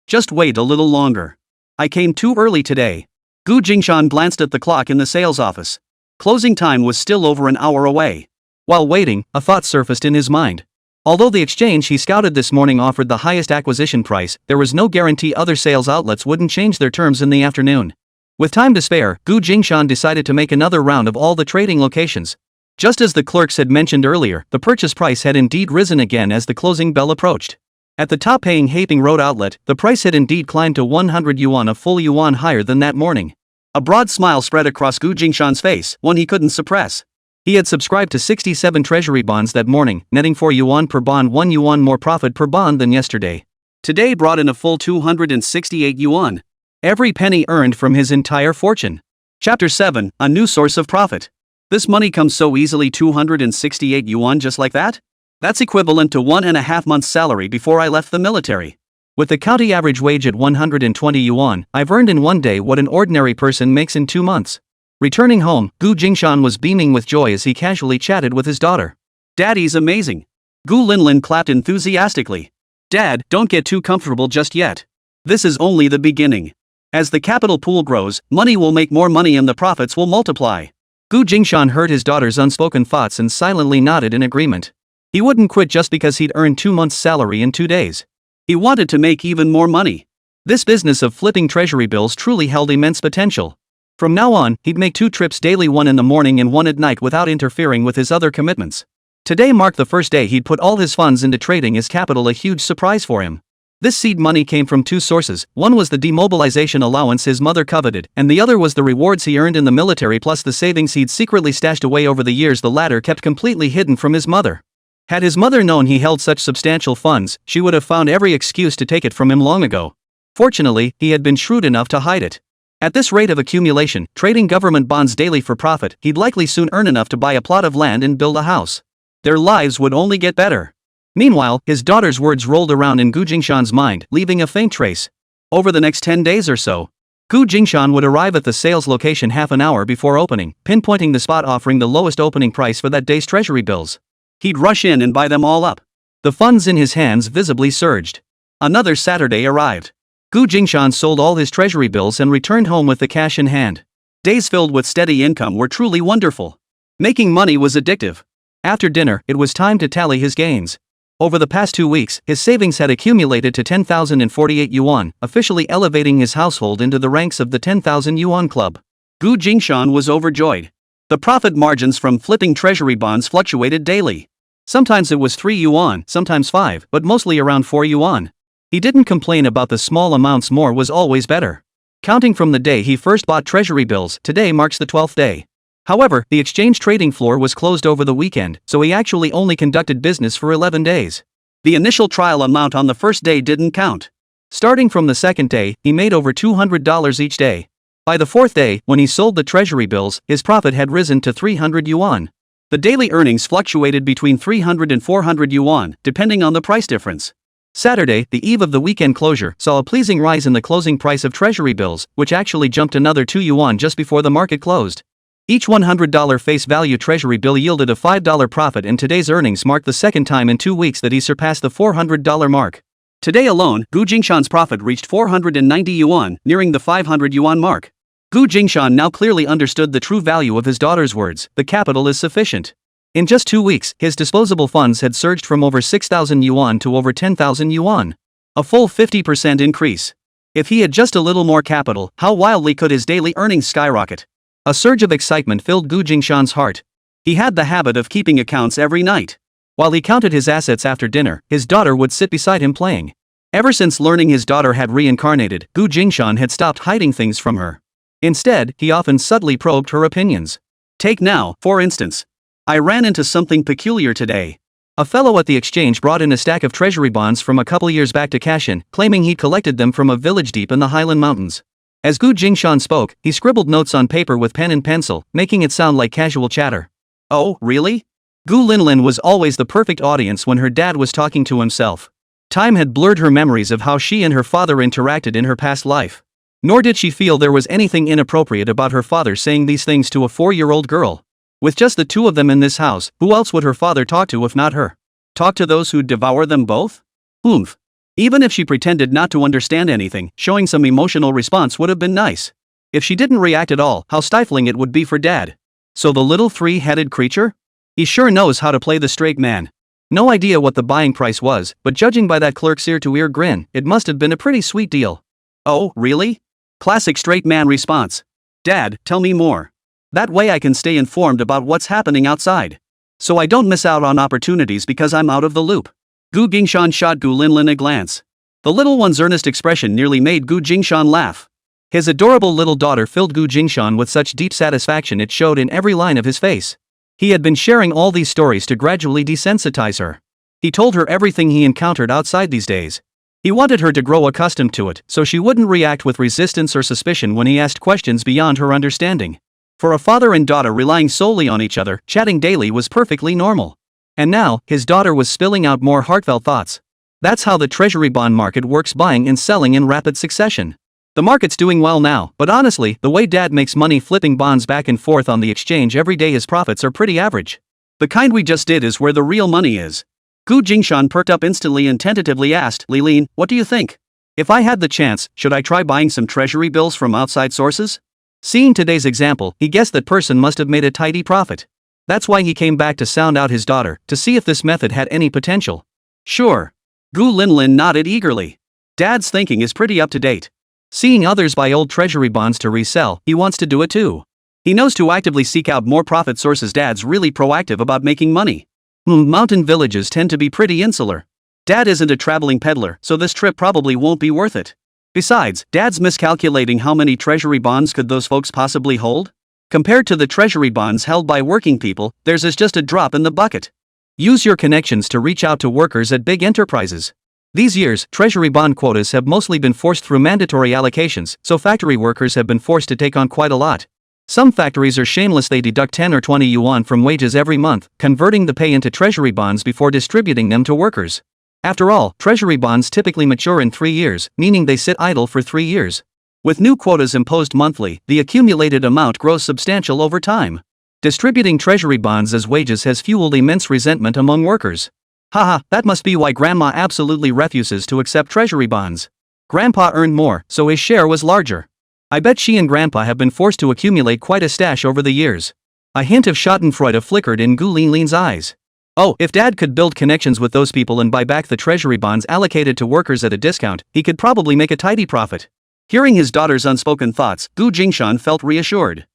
Just wait a little longer. I came too early today. Gu Jingshan glanced at the clock in the sales office. Closing time was still over an hour away. While waiting, a thought surfaced in his mind. Although the exchange he scouted this morning offered the highest acquisition price, there was no guarantee other sales outlets wouldn't change their terms in the afternoon. With time to spare, Gu Jingshan decided to make another round of all the trading locations. Just as the clerks had mentioned earlier, the purchase price had indeed risen again as the closing bell approached. At the top-paying Haping Road outlet, the price had indeed climbed to 100 yuan, a full yuan higher than that morning. A broad smile spread across Gu Jingshan's face, one he couldn't suppress. He had subscribed to 67 treasury bonds that morning, netting 4 yuan per bond, 1 yuan more profit per bond than yesterday. Today brought in a full 268 yuan. Every penny earned from his entire fortune. Chapter 7, a new source of profit. This money comes so easily, 268 yuan just like that? That's equivalent to 1.5 months' salary before I left the military. With the county average wage at 120 yuan, I've earned in one day what an ordinary person makes in 2 months. Returning home, Gu Jingshan was beaming with joy as he casually chatted with his daughter. Daddy's amazing. Gu Linlin clapped enthusiastically. Dad, don't get too comfortable just yet. This is only the beginning. As the capital pool grows, money will make more money and the profits will multiply. Gu Jingshan heard his daughter's unspoken thoughts and silently nodded in agreement. He wouldn't quit just because he'd earned 2 months' salary in 2 days. He wanted to make even more money. This business of flipping treasury bills truly held immense potential. From now on, he'd make 2 trips daily, one in the morning and one at night, without interfering with his other commitments. Today marked the first day he'd put all his funds into trading his capital, a huge surprise for him. This seed money came from 2 sources. One was the demobilization allowance his mother coveted, and the other was the rewards he earned in the military, plus the savings he'd secretly stashed away over the years, the latter kept completely hidden from his mother. Had his mother known he held such substantial funds, she would have found every excuse to take it from him long ago. Fortunately, he had been shrewd enough to hide it. At this rate of accumulation, trading government bonds daily for profit, he'd likely soon earn enough to buy a plot of land and build a house. Their lives would only get better. Meanwhile, his daughter's words rolled around in Gu Jingshan's mind, leaving a faint trace. Over the next 10 days or so, Gu Jingshan would arrive at the sales location half an hour before opening, pinpointing the spot offering the lowest opening price for that day's treasury bills. He'd rush in and buy them all up. The funds in his hands visibly surged. Another Saturday arrived. Gu Jingshan sold all his treasury bills and returned home with the cash in hand. Days filled with steady income were truly wonderful. Making money was addictive. After dinner, it was time to tally his gains. Over the past 2 weeks, his savings had accumulated to 10,048 yuan, officially elevating his household into the ranks of the 10,000 yuan club. Gu Jingshan was overjoyed. The profit margins from flipping treasury bonds fluctuated daily. Sometimes it was 3 yuan, sometimes 5, but mostly around 4 yuan. He didn't complain about the small amounts, more was always better. Counting from the day he first bought treasury bills, today marks the 12th day. However, the exchange trading floor was closed over the weekend, so he actually only conducted business for 11 days. The initial trial amount on the first day didn't count. Starting from the second day, he made over $200 each day. By the fourth day, when he sold the treasury bills, his profit had risen to 300 yuan. The daily earnings fluctuated between 300 and 400 yuan, depending on the price difference. Saturday, the eve of the weekend closure, saw a pleasing rise in the closing price of treasury bills, which actually jumped another 2 yuan just before the market closed. Each $100 face value treasury bill yielded a $5 profit, and today's earnings marked the second time in 2 weeks that he surpassed the $400 mark. Today alone, Gu Jingshan's profit reached 490 yuan, nearing the 500 yuan mark. Gu Jingshan now clearly understood the true value of his daughter's words: the capital is sufficient. In just 2 weeks, his disposable funds had surged from over 6,000 yuan to over 10,000 yuan. A full 50% increase. If he had just a little more capital, how wildly could his daily earnings skyrocket? A surge of excitement filled Gu Jingshan's heart. He had the habit of keeping accounts every night. While he counted his assets after dinner, his daughter would sit beside him playing. Ever since learning his daughter had reincarnated, Gu Jingshan had stopped hiding things from her. Instead, he often subtly probed her opinions. Take now, for instance. I ran into something peculiar today. A fellow at the exchange brought in a stack of treasury bonds from a couple years back to cash in, claiming he'd collected them from a village deep in the Highland Mountains. As Gu Jingshan spoke, he scribbled notes on paper with pen and pencil, making it sound like casual chatter. Oh, really? Gu Linlin was always the perfect audience when her dad was talking to himself. Time had blurred her memories of how she and her father interacted in her past life. Nor did she feel there was anything inappropriate about her father saying these things to a 4-year-old girl. With just the two of them in this house, who else would her father talk to if not her? Talk to those who'd devour them both? Oomph. Even if she pretended not to understand anything, showing some emotional response would have been nice. If she didn't react at all, how stifling it would be for Dad. So the little 3-headed creature? He sure knows how to play the straight man. No idea what the buying price was, but judging by that clerk's ear-to-ear grin, it must have been a pretty sweet deal. Oh, really? Classic straight man response. Dad, tell me more. That way I can stay informed about what's happening outside. So I don't miss out on opportunities because I'm out of the loop. Gu Jingshan shot Gu Linlin a glance. The little one's earnest expression nearly made Gu Jingshan laugh. His adorable little daughter filled Gu Jingshan with such deep satisfaction it showed in every line of his face. He had been sharing all these stories to gradually desensitize her. He told her everything he encountered outside these days. He wanted her to grow accustomed to it, so she wouldn't react with resistance or suspicion when he asked questions beyond her understanding. For a father and daughter relying solely on each other, chatting daily was perfectly normal. And now, his daughter was spilling out more heartfelt thoughts. That's how the treasury bond market works, buying and selling in rapid succession. The market's doing well now, but honestly, the way Dad makes money flipping bonds back and forth on the exchange every day, his profits are pretty average. The kind we just did is where the real money is. Gu Jingshan perked up instantly and tentatively asked, Lilin, what do you think? If I had the chance, should I try buying some treasury bills from outside sources? Seeing today's example, he guessed that person must have made a tidy profit. That's why he came back to sound out his daughter, to see if this method had any potential. Sure. Gu Linlin nodded eagerly. Dad's thinking is pretty up to date. Seeing others buy old treasury bonds to resell, he wants to do it too. He knows to actively seek out more profit sources. Dad's really proactive about making money. Mountain villages tend to be pretty insular. Dad isn't a traveling peddler, so this trip probably won't be worth it. Besides, Dad's miscalculating how many treasury bonds could those folks possibly hold? Compared to the treasury bonds held by working people, theirs is just a drop in the bucket. Use your connections to reach out to workers at big enterprises. These years, treasury bond quotas have mostly been forced through mandatory allocations, so factory workers have been forced to take on quite a lot. Some factories are shameless, they deduct 10 or 20 yuan from wages every month, converting the pay into treasury bonds before distributing them to workers. After all, treasury bonds typically mature in 3 years, meaning they sit idle for 3 years. With new quotas imposed monthly, the accumulated amount grows substantial over time. Distributing treasury bonds as wages has fueled immense resentment among workers. Haha, that must be why Grandma absolutely refuses to accept treasury bonds. Grandpa earned more, so his share was larger. I bet she and Grandpa have been forced to accumulate quite a stash over the years. A hint of schadenfreude flickered in Gu Linlin's eyes. Oh, if Dad could build connections with those people and buy back the treasury bonds allocated to workers at a discount, he could probably make a tidy profit. Hearing his daughter's unspoken thoughts, Gu Jingshan felt reassured.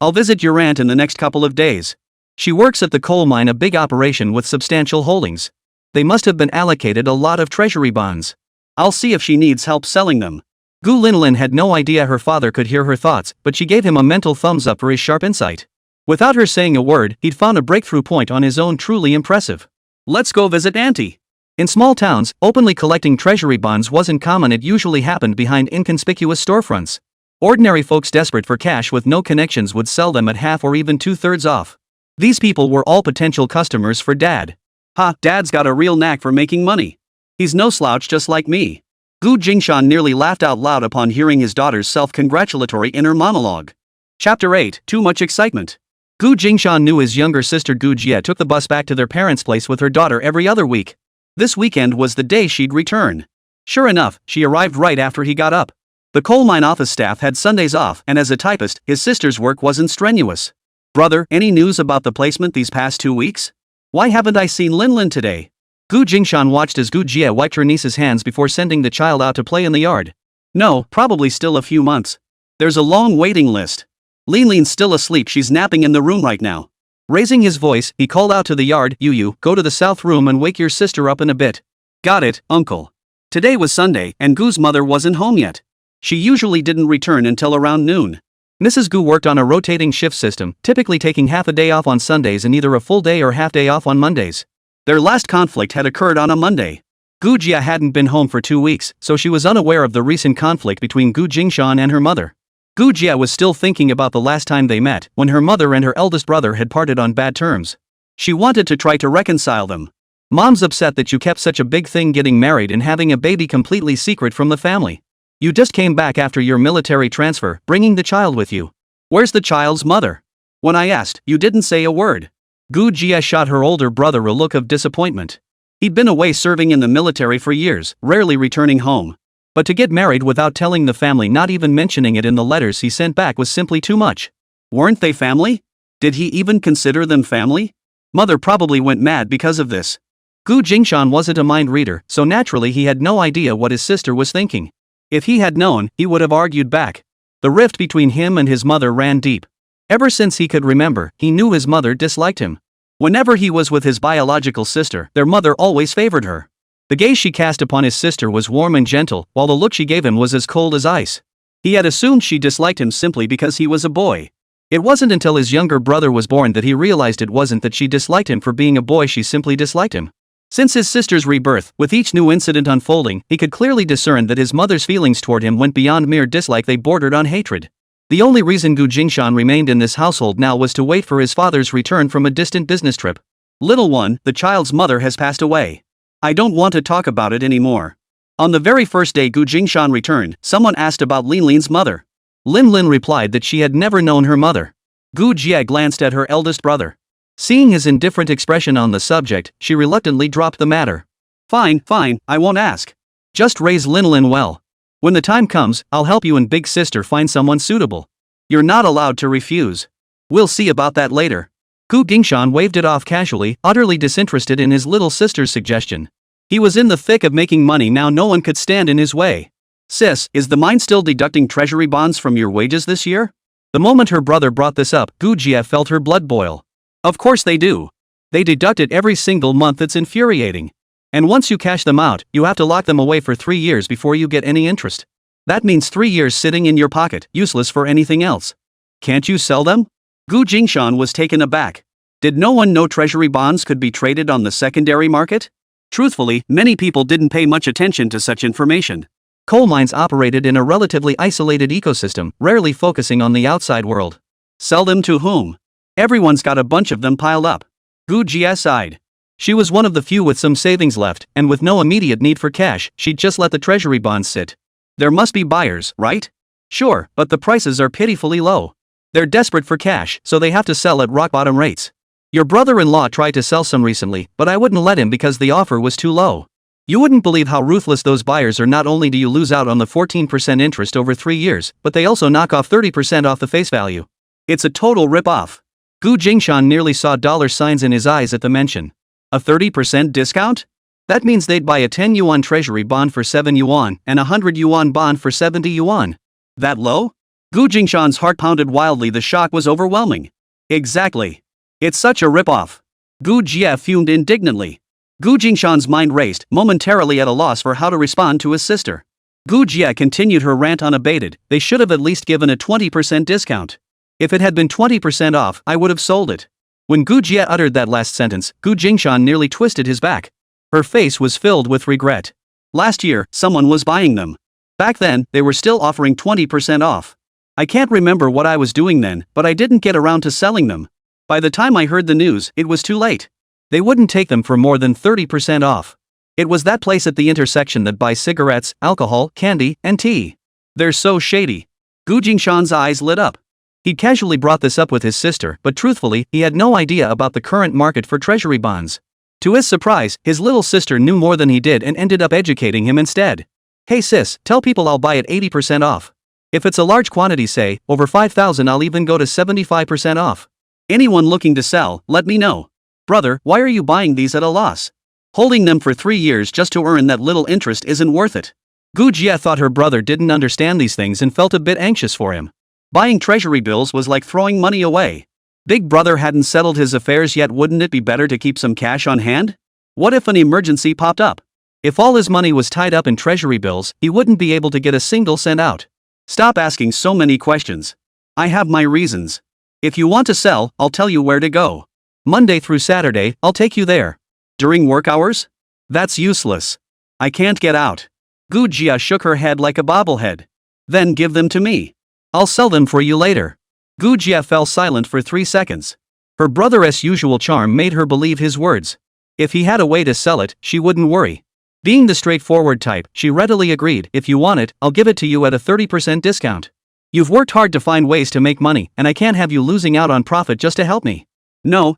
I'll visit your aunt in the next couple of days. She works at the coal mine, a big operation with substantial holdings. They must have been allocated a lot of treasury bonds. I'll see if she needs help selling them. Gu Linlin had no idea her father could hear her thoughts, but she gave him a mental thumbs up for his sharp insight. Without her saying a word, he'd found a breakthrough point on his own. Truly impressive. Let's go visit Auntie. In small towns, openly collecting treasury bonds wasn't common. It usually happened behind inconspicuous storefronts. Ordinary folks desperate for cash with no connections would sell them at half or even 2/3 off. These people were all potential customers for Dad. Ha, Dad's got a real knack for making money. He's no slouch just like me. Jingshan nearly laughed out loud upon hearing his daughter's self-congratulatory inner monologue. Chapter 8, Too Much Excitement. Jingshan knew his younger sister Jie took the bus back to their parents' place with her daughter every other week. This weekend was the day she'd return. Sure enough, she arrived right after he got up. The coal mine office staff had Sundays off, and as a typist, his sister's work wasn't strenuous. Brother, any news about the placement these past 2 weeks? Why haven't I seen Linlin today? Jingshan watched as Jie wiped her niece's hands before sending the child out to play in the yard. No, probably still a few months. There's a long waiting list. Linlin's still asleep, she's napping in the room right now. Raising his voice, he called out to the yard, You, go to the south room and wake your sister up in a bit. Got it, uncle. Today was Sunday, and Gu's mother wasn't home yet. She usually didn't return until around noon. Mrs. Gu worked on a rotating shift system, typically taking half a day off on Sundays and either a full day or half day off on Mondays. Their last conflict had occurred on a Monday. Jie hadn't been home for 2 weeks, so she was unaware of the recent conflict between Jingshan and her mother. Jie was still thinking about the last time they met, when her mother and her eldest brother had parted on bad terms. She wanted to try to reconcile them. Mom's upset that you kept such a big thing getting married and having a baby completely secret from the family. You just came back after your military transfer, bringing the child with you. Where's the child's mother? When I asked, you didn't say a word. Jie shot her older brother a look of disappointment. He'd been away serving in the military for years, rarely returning home. But to get married without telling the family, not even mentioning it in the letters he sent back, was simply too much. Weren't they family? Did he even consider them family? Mother probably went mad because of this. Jingshan wasn't a mind reader, so naturally he had no idea what his sister was thinking. If he had known, he would have argued back. The rift between him and his mother ran deep. Ever since he could remember, he knew his mother disliked him. Whenever he was with his biological sister, their mother always favored her. The gaze she cast upon his sister was warm and gentle, while the look she gave him was as cold as ice. He had assumed she disliked him simply because he was a boy. It wasn't until his younger brother was born that he realized it wasn't that she disliked him for being a boy, she simply disliked him. Since his sister's rebirth, with each new incident unfolding, he could clearly discern that his mother's feelings toward him went beyond mere dislike, they bordered on hatred. The only reason Jingshan remained in this household now was to wait for his father's return from a distant business trip. Little one, the child's mother has passed away. I don't want to talk about it anymore. On the very first day Jingshan returned, someone asked about Linlin's mother. Linlin replied that she had never known her mother. Jie glanced at her eldest brother. Seeing his indifferent expression on the subject, she reluctantly dropped the matter. Fine, I won't ask. Just raise Linlin well. When the time comes, I'll help you and big sister find someone suitable. You're not allowed to refuse. We'll see about that later. Jingshan waved it off casually, utterly disinterested in his little sister's suggestion. He was in the thick of making money now, no one could stand in his way. Sis, is the mine still deducting treasury bonds from your wages this year? The moment her brother brought this up, Jie felt her blood boil. Of course they do. They deduct it every single month, it's infuriating. And once you cash them out, you have to lock them away for 3 years before you get any interest. That means 3 years sitting in your pocket, useless for anything else. Can't you sell them? Jingshan was taken aback. Did no one know treasury bonds could be traded on the secondary market? Truthfully, many people didn't pay much attention to such information. Coal mines operated in a relatively isolated ecosystem, rarely focusing on the outside world. Sell them to whom? Everyone's got a bunch of them piled up. Jie sighed. She was one of the few with some savings left, and with no immediate need for cash, she'd just let the treasury bonds sit. There must be buyers, right? Sure, but the prices are pitifully low. They're desperate for cash, so they have to sell at rock-bottom rates. Your brother-in-law tried to sell some recently, but I wouldn't let him because the offer was too low. You wouldn't believe how ruthless those buyers are. Not only do you lose out on the 14% interest over 3 years, but they also knock off 30% off the face value. It's a total rip-off. Jingshan nearly saw dollar signs in his eyes at the mention. A 30% discount? That means they'd buy a 10 yuan treasury bond for 7 yuan and a 100 yuan bond for 70 yuan. That low? Jingshan's heart pounded wildly. The shock was overwhelming. Exactly. It's such a rip-off. Jie fumed indignantly. Jingshan's mind raced, momentarily at a loss for how to respond to his sister. Jie continued her rant unabated. They should have at least given a 20% discount. If it had been 20% off, I would have sold it. When Jie uttered that last sentence, Jingshan nearly twisted his back. Her face was filled with regret. Last year, someone was buying them. Back then, they were still offering 20% off. I can't remember what I was doing then, but I didn't get around to selling them. By the time I heard the news, it was too late. They wouldn't take them for more than 30% off. It was that place at the intersection that buys cigarettes, alcohol, candy, and tea. They're so shady. Jingshan's eyes lit up. He'd casually brought this up with his sister, but truthfully, he had no idea about the current market for treasury bonds. To his surprise, his little sister knew more than he did and ended up educating him instead. Hey sis, tell people I'll buy it 80% off. If it's a large quantity, say, over 5,000, I'll even go to 75% off. Anyone looking to sell, let me know. Brother, why are you buying these at a loss? Holding them for 3 years just to earn that little interest isn't worth it. Jia thought her brother didn't understand these things and felt a bit anxious for him. Buying treasury bills was like throwing money away. Big brother hadn't settled his affairs yet. Wouldn't it be better to keep some cash on hand? What if an emergency popped up? If all his money was tied up in treasury bills, he wouldn't be able to get a single cent out. Stop asking so many questions. I have my reasons. If you want to sell, I'll tell you where to go. Monday through Saturday, I'll take you there. During work hours? That's useless. I can't get out. Jia shook her head like a bobblehead. Then give them to me. I'll sell them for you later. Jia fell silent for 3 seconds. Her brother's usual charm made her believe his words. If he had a way to sell it, she wouldn't worry. Being the straightforward type, she readily agreed. If you want it, I'll give it to you at a 30% discount. You've worked hard to find ways to make money, and I can't have you losing out on profit just to help me. No.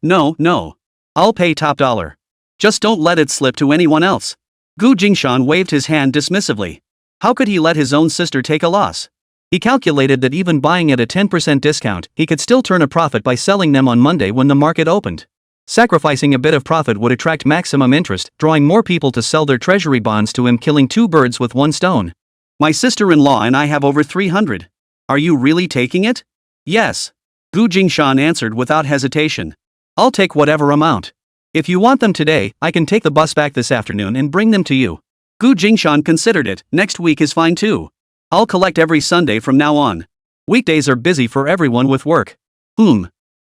I'll pay top dollar. Just don't let it slip to anyone else. Jingshan waved his hand dismissively. How could he let his own sister take a loss? He calculated that even buying at a 10% discount, he could still turn a profit by selling them on Monday when the market opened. Sacrificing a bit of profit would attract maximum interest, drawing more people to sell their treasury bonds to him, killing 2 birds with 1 stone. My sister-in-law and I have over 300. Are you really taking it? Yes. Jingshan answered without hesitation. I'll take whatever amount. If you want them today, I can take the bus back this afternoon and bring them to you. Jingshan considered it. Next week is fine too. I'll collect every Sunday from now on. Weekdays are busy for everyone with work.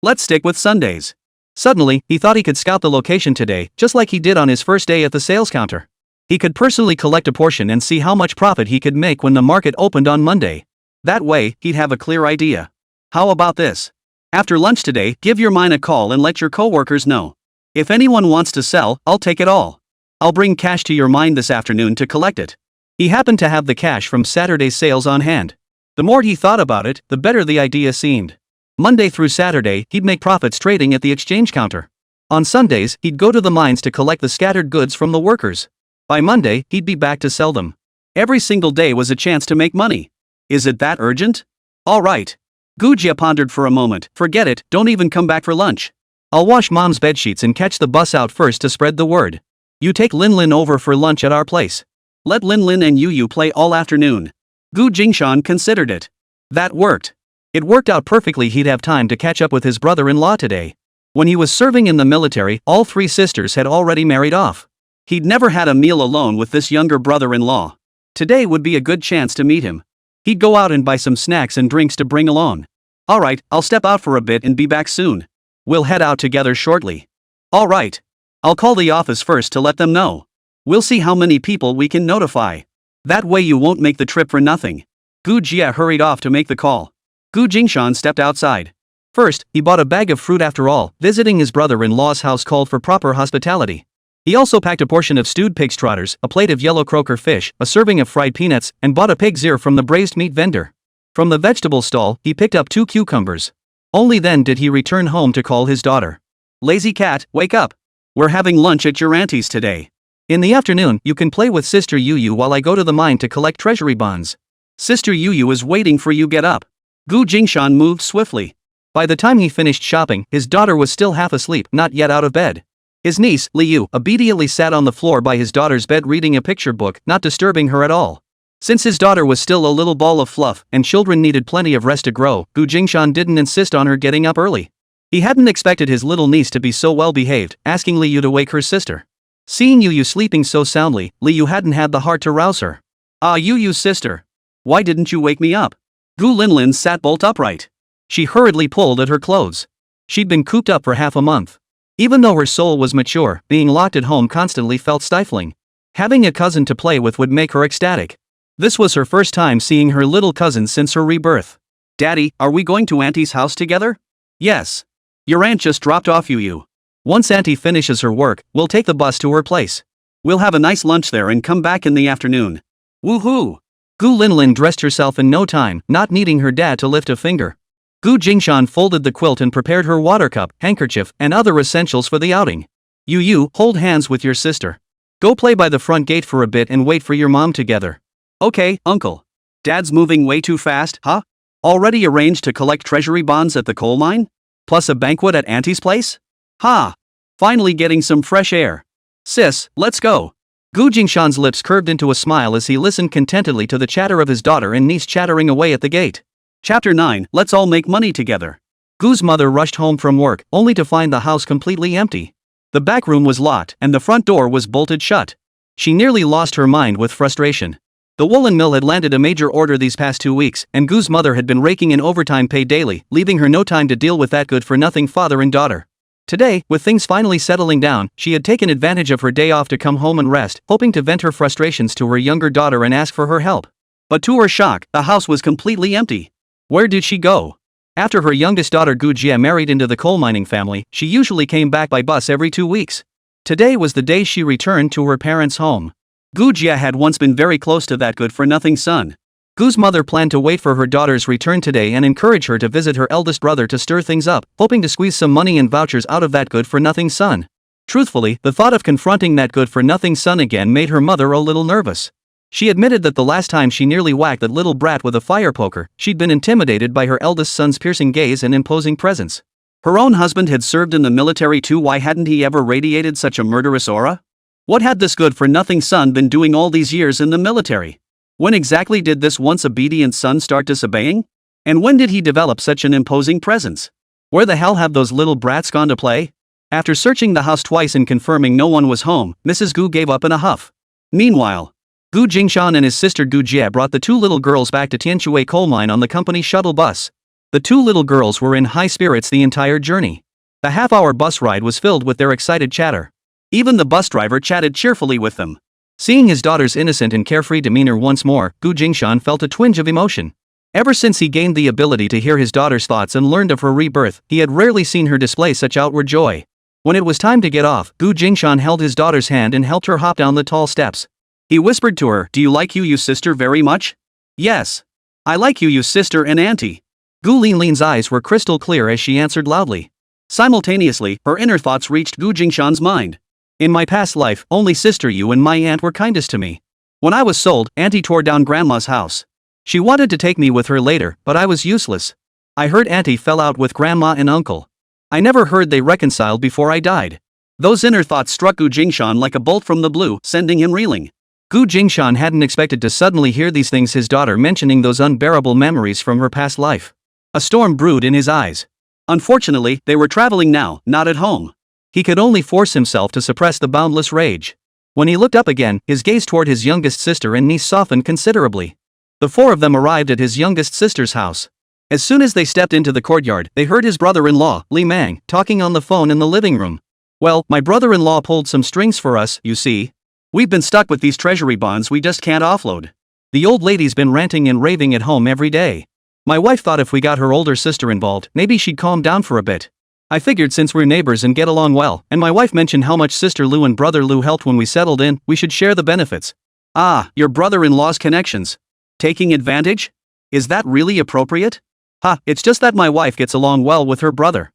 Let's stick with Sundays. Suddenly, he thought he could scout the location today, just like he did on his first day at the sales counter. He could personally collect a portion and see how much profit he could make when the market opened on Monday. That way, he'd have a clear idea. How about this? After lunch today, give your mine a call and let your coworkers know. If anyone wants to sell, I'll take it all. I'll bring cash to your mine this afternoon to collect it. He happened to have the cash from Saturday's sales on hand. The more he thought about it, the better the idea seemed. Monday through Saturday, he'd make profits trading at the exchange counter. On Sundays, he'd go to the mines to collect the scattered goods from the workers. By Monday, he'd be back to sell them. Every single day was a chance to make money. Is it that urgent? All right. Jia pondered for a moment. Forget it, don't even come back for lunch. I'll wash mom's bedsheets and catch the bus out first to spread the word. You take Lin over for lunch at our place. Let Lin and Yu play all afternoon. Jingshan considered it. That worked. It worked out perfectly. He'd have time to catch up with his brother-in-law today. When he was serving in the military, all 3 sisters had already married off. He'd never had a meal alone with this younger brother-in-law. Today would be a good chance to meet him. He'd go out and buy some snacks and drinks to bring along. Alright, I'll step out for a bit and be back soon. We'll head out together shortly. Alright. I'll call the office first to let them know. We'll see how many people we can notify. That way you won't make the trip for nothing. Jia hurried off to make the call. Jingshan stepped outside. First, he bought a bag of fruit. After all, visiting his brother-in-law's house called for proper hospitality. He also packed a portion of stewed pig's trotters, a plate of yellow croaker fish, a serving of fried peanuts, and bought a pig's ear from the braised meat vendor. From the vegetable stall, he picked up 2 cucumbers. Only then did he return home to call his daughter. Lazy cat, wake up. We're having lunch at your auntie's today. In the afternoon, you can play with Sister Yu while I go to the mine to collect treasury bonds. Sister Yu is waiting for you. Get up. Jingshan moved swiftly. By the time he finished shopping, his daughter was still half asleep, not yet out of bed. His niece, Liu, obediently sat on the floor by his daughter's bed reading a picture book, not disturbing her at all. Since his daughter was still a little ball of fluff and children needed plenty of rest to grow, Jingshan didn't insist on her getting up early. He hadn't expected his little niece to be so well behaved, asking Liu to wake her sister. Seeing Yu sleeping so soundly, Liu hadn't had the heart to rouse her. Ah, Yu's sister. Why didn't you wake me up? Lin sat bolt upright. She hurriedly pulled at her clothes. She'd been cooped up for half a month. Even though her soul was mature, being locked at home constantly felt stifling. Having a cousin to play with would make her ecstatic. This was her first time seeing her little cousin since her rebirth. Daddy, are we going to Auntie's house together? Yes. Your aunt just dropped off you. Once Auntie finishes her work, we'll take the bus to her place. We'll have a nice lunch there and come back in the afternoon. Woohoo! Gu Linlin dressed herself in no time, not needing her dad to lift a finger. Gu Jingshan folded the quilt and prepared her water cup, handkerchief, and other essentials for the outing. You, hold hands with your sister. Go play by the front gate for a bit and wait for your mom together. Okay, uncle. Dad's moving way too fast, huh? Already arranged to collect treasury bonds at the coal mine? Plus a banquet at Auntie's place? Ha! Finally getting some fresh air. Sis, let's go. Gu Jingshan's lips curved into a smile as he listened contentedly to the chatter of his daughter and niece chattering away at the gate. Chapter 9, Let's all make money together. Gu's mother rushed home from work, only to find the house completely empty. The back room was locked, and the front door was bolted shut. She nearly lost her mind with frustration. The woolen mill had landed a major order these past 2 weeks, and Gu's mother had been raking in overtime pay daily, leaving her no time to deal with that good-for-nothing father and daughter. Today, with things finally settling down, she had taken advantage of her day off to come home and rest, hoping to vent her frustrations to her younger daughter and ask for her help. But to her shock, the house was completely empty. Where did she go? After her youngest daughter Gu Jia married into the coal mining family, she usually came back by bus every 2 weeks. Today was the day she returned to her parents' home. Gu Jia had once been very close to that good-for-nothing son. Gu's mother planned to wait for her daughter's return today and encourage her to visit her eldest brother to stir things up, hoping to squeeze some money and vouchers out of that good-for-nothing son. Truthfully, the thought of confronting that good-for-nothing son again made her mother a little nervous. She admitted that the last time she nearly whacked that little brat with a fire poker, she'd been intimidated by her eldest son's piercing gaze and imposing presence. Her own husband had served in the military too. Why hadn't he ever radiated such a murderous aura? What had this good-for-nothing son been doing all these years in the military? When exactly did this once obedient son start disobeying? And when did he develop such an imposing presence? Where the hell have those little brats gone to play? After searching the house twice and confirming no one was home, Mrs. Gu gave up in a huff. Meanwhile, Gu Jingshan and his sister Gu Jia brought the 2 little girls back to Tianshui coal mine on the company shuttle bus. The 2 little girls were in high spirits the entire journey. The half-hour bus ride was filled with their excited chatter. Even the bus driver chatted cheerfully with them. Seeing his daughter's innocent and carefree demeanor once more, Gu Jingshan felt a twinge of emotion. Ever since he gained the ability to hear his daughter's thoughts and learned of her rebirth, he had rarely seen her display such outward joy. When it was time to get off, Gu Jingshan held his daughter's hand and helped her hop down the tall steps. He whispered to her, "Do you like you sister very much?" "Yes. I like you sister and auntie." Gu Linlin's eyes were crystal clear as she answered loudly. Simultaneously, her inner thoughts reached Gu Jingshan's mind. In my past life, only sister you and my aunt were kindest to me. When I was sold, auntie tore down grandma's house. She wanted to take me with her later, but I was useless. I heard auntie fell out with grandma and uncle. I never heard they reconciled before I died. Those inner thoughts struck Gu Jingshan like a bolt from the blue, sending him reeling. Gu Jingshan hadn't expected to suddenly hear these things, his daughter mentioning those unbearable memories from her past life. A storm brewed in his eyes. Unfortunately, they were traveling now, not at home. He could only force himself to suppress the boundless rage. When he looked up again, his gaze toward his youngest sister and niece softened considerably. The 4 of them arrived at his youngest sister's house. As soon as they stepped into the courtyard, they heard his brother-in-law, Li Mang, talking on the phone in the living room. "Well, my brother-in-law pulled some strings for us, you see. We've been stuck with these treasury bonds we just can't offload. The old lady's been ranting and raving at home every day. My wife thought if we got her older sister involved, maybe she'd calm down for a bit. I figured since we're neighbors and get along well, and my wife mentioned how much Sister Lu and Brother Lu helped when we settled in, we should share the benefits." "Ah, your brother-in-law's connections. Taking advantage? Is that really appropriate?" "Ha, it's just that my wife gets along well with her brother."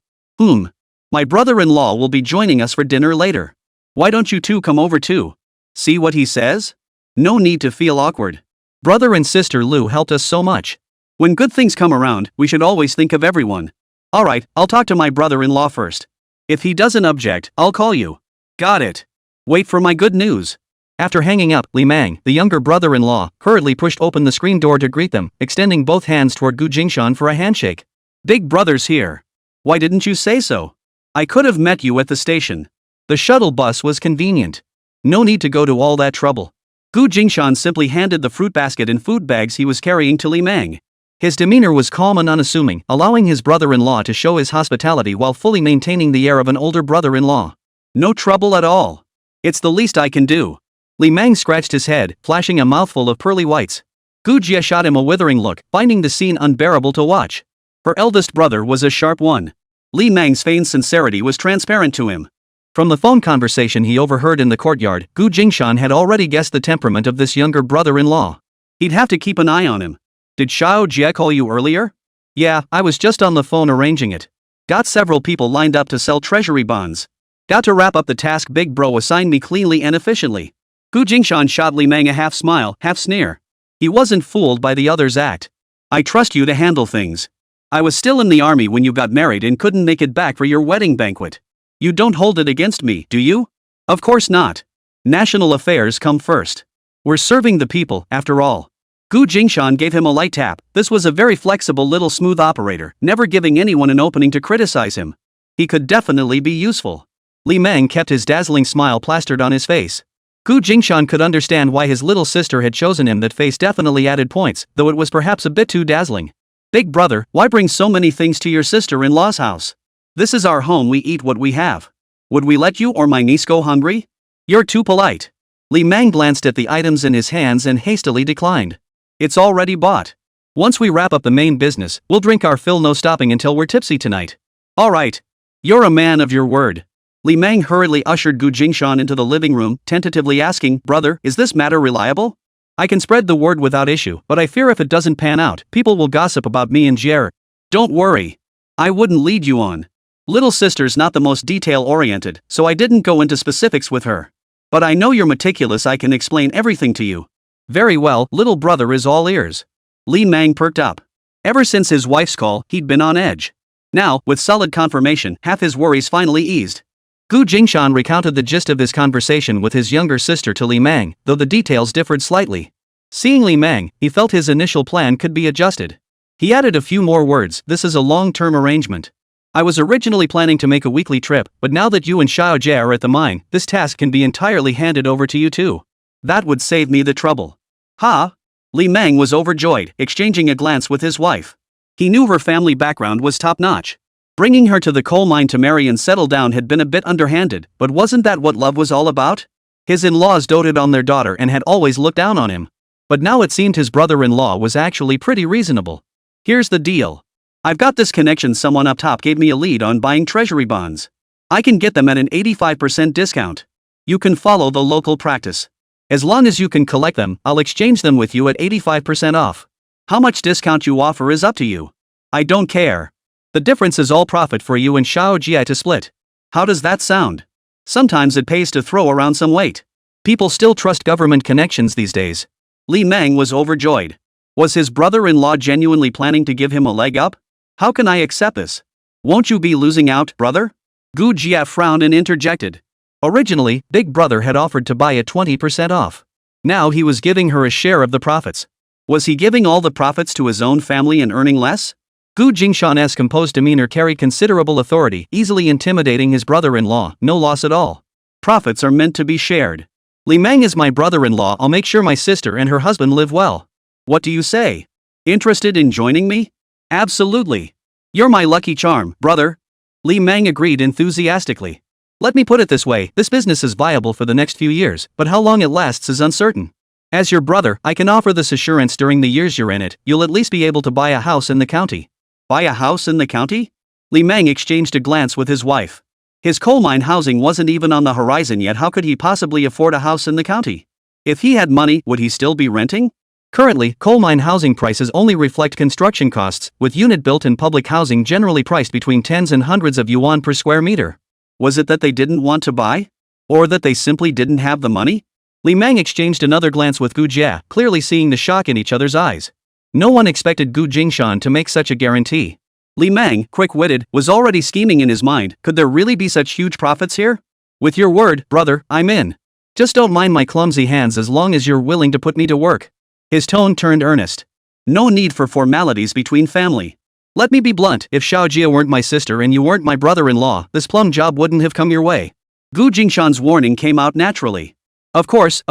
My brother-in-law will be joining us for dinner later. Why don't you 2 come over too? See what he says? No need to feel awkward. Brother and Sister Lu helped us so much. When good things come around, we should always think of everyone. Alright, I'll talk to my brother-in-law first. If he doesn't object, I'll call you. Got it. Wait for my good news." After hanging up, Li Mang, the younger brother-in-law, hurriedly pushed open the screen door to greet them, extending both hands toward Gu Jingshan for a handshake. "Big brother's here. Why didn't you say so? I could have met you at the station. The shuttle bus was convenient. No need to go to all that trouble." Gu Jingshan simply handed the fruit basket and food bags he was carrying to Li Mang. His demeanor was calm and unassuming, allowing his brother-in-law to show his hospitality while fully maintaining the air of an older brother-in-law. "No trouble at all. It's the least I can do." Li Mang scratched his head, flashing a mouthful of pearly whites. Gu Jie shot him a withering look, finding the scene unbearable to watch. Her eldest brother was a sharp one. Li Mang's feigned sincerity was transparent to him. From the phone conversation he overheard in the courtyard, Gu Jingshan had already guessed the temperament of this younger brother-in-law. He'd have to keep an eye on him. Did Xiao Jie call you earlier? Yeah, I was just on the phone arranging it. Got several people lined up to sell treasury bonds. Got to wrap up the task big bro assigned me cleanly and efficiently. Gu Jingshan shot Li Mang a half smile, half sneer. He wasn't fooled by the other's act. I trust you to handle things. I was still in the army when you got married and couldn't make it back for your wedding banquet. You don't hold it against me, do you? Of course not. National affairs come first. We're serving the people, after all. Gu Jingshan gave him a light tap. This was a very flexible little smooth operator, never giving anyone an opening to criticize him. He could definitely be useful. Li Mang kept his dazzling smile plastered on his face. Gu Jingshan could understand why his little sister had chosen him. That face definitely added points, though it was perhaps a bit too dazzling. Big brother, why bring so many things to your sister-in-law's house? This is our home, we eat what we have. Would we let you or my niece go hungry? You're too polite. Li Mang glanced at the items in his hands and hastily declined. It's already bought. Once we wrap up the main business, we'll drink our fill, no stopping until we're tipsy tonight. Alright. You're a man of your word. Li Mang hurriedly ushered Gu Jingshan into the living room, tentatively asking, Brother, is this matter reliable? I can spread the word without issue, but I fear if it doesn't pan out, people will gossip about me and Jier. Don't worry. I wouldn't lead you on. Little sister's not the most detail-oriented, so I didn't go into specifics with her. But I know you're meticulous, I can explain everything to you. Very well, little brother is all ears. Li Mang perked up. Ever since his wife's call, he'd been on edge. Now, with solid confirmation, half his worries finally eased. Gu Jingshan recounted the gist of his conversation with his younger sister to Li Mang, though the details differed slightly. Seeing Li Mang, he felt his initial plan could be adjusted. He added a few more words. This is a long-term arrangement. I was originally planning to make a weekly trip, but now that you and Xiao Jie are at the mine, this task can be entirely handed over to you too. That would save me the trouble. Ha! Li Mang was overjoyed, exchanging a glance with his wife. He knew her family background was top-notch. Bringing her to the coal mine to marry and settle down had been a bit underhanded, but wasn't that what love was all about? His in-laws doted on their daughter and had always looked down on him. But now it seemed his brother-in-law was actually pretty reasonable. Here's the deal. I've got this connection. Someone up top gave me a lead on buying treasury bonds. I can get them at an 85% discount. You can follow the local practice. As long as you can collect them, I'll exchange them with you at 85% off. How much discount you offer is up to you. I don't care. The difference is all profit for you and Xiao Jie to split. How does that sound? Sometimes it pays to throw around some weight. People still trust government connections these days. Li Mang was overjoyed. Was his brother-in-law genuinely planning to give him a leg up? How can I accept this? Won't you be losing out, brother? Gu Jie frowned and interjected. Originally, Big Brother had offered to buy at 20% off. Now he was giving her a share of the profits. Was he giving all the profits to his own family and earning less? Gu Jingshan's composed demeanor carried considerable authority, easily intimidating his brother-in-law. No loss at all. Profits are meant to be shared. Li Mang is my brother-in-law. I'll make sure my sister and her husband live well. What do you say? Interested in joining me? Absolutely. You're my lucky charm, brother. Li Mang agreed enthusiastically. Let me put it this way, this business is viable for the next few years, but how long it lasts is uncertain. As your brother, I can offer this assurance during the years you're in it, you'll at least be able to buy a house in the county. Buy a house in the county? Li Mang exchanged a glance with his wife. His coal mine housing wasn't even on the horizon yet. How could he possibly afford a house in the county? If he had money, would he still be renting? Currently, coal mine housing prices only reflect construction costs, with unit-built and public housing generally priced between tens and hundreds of yuan per square meter. Was it that they didn't want to buy? Or that they simply didn't have the money? Li Mang exchanged another glance with Gu Jie, clearly seeing the shock in each other's eyes. No one expected Gu Jingshan to make such a guarantee. Li Mang, quick-witted, was already scheming in his mind. Could there really be such huge profits here? With your word, brother, I'm in. Just don't mind my clumsy hands as long as you're willing to put me to work. His tone turned earnest. No need for formalities between family. Let me be blunt, if Xiao Jie weren't my sister and you weren't my brother-in-law, this plum job wouldn't have come your way. Gu Jingshan's warning came out naturally. Of course.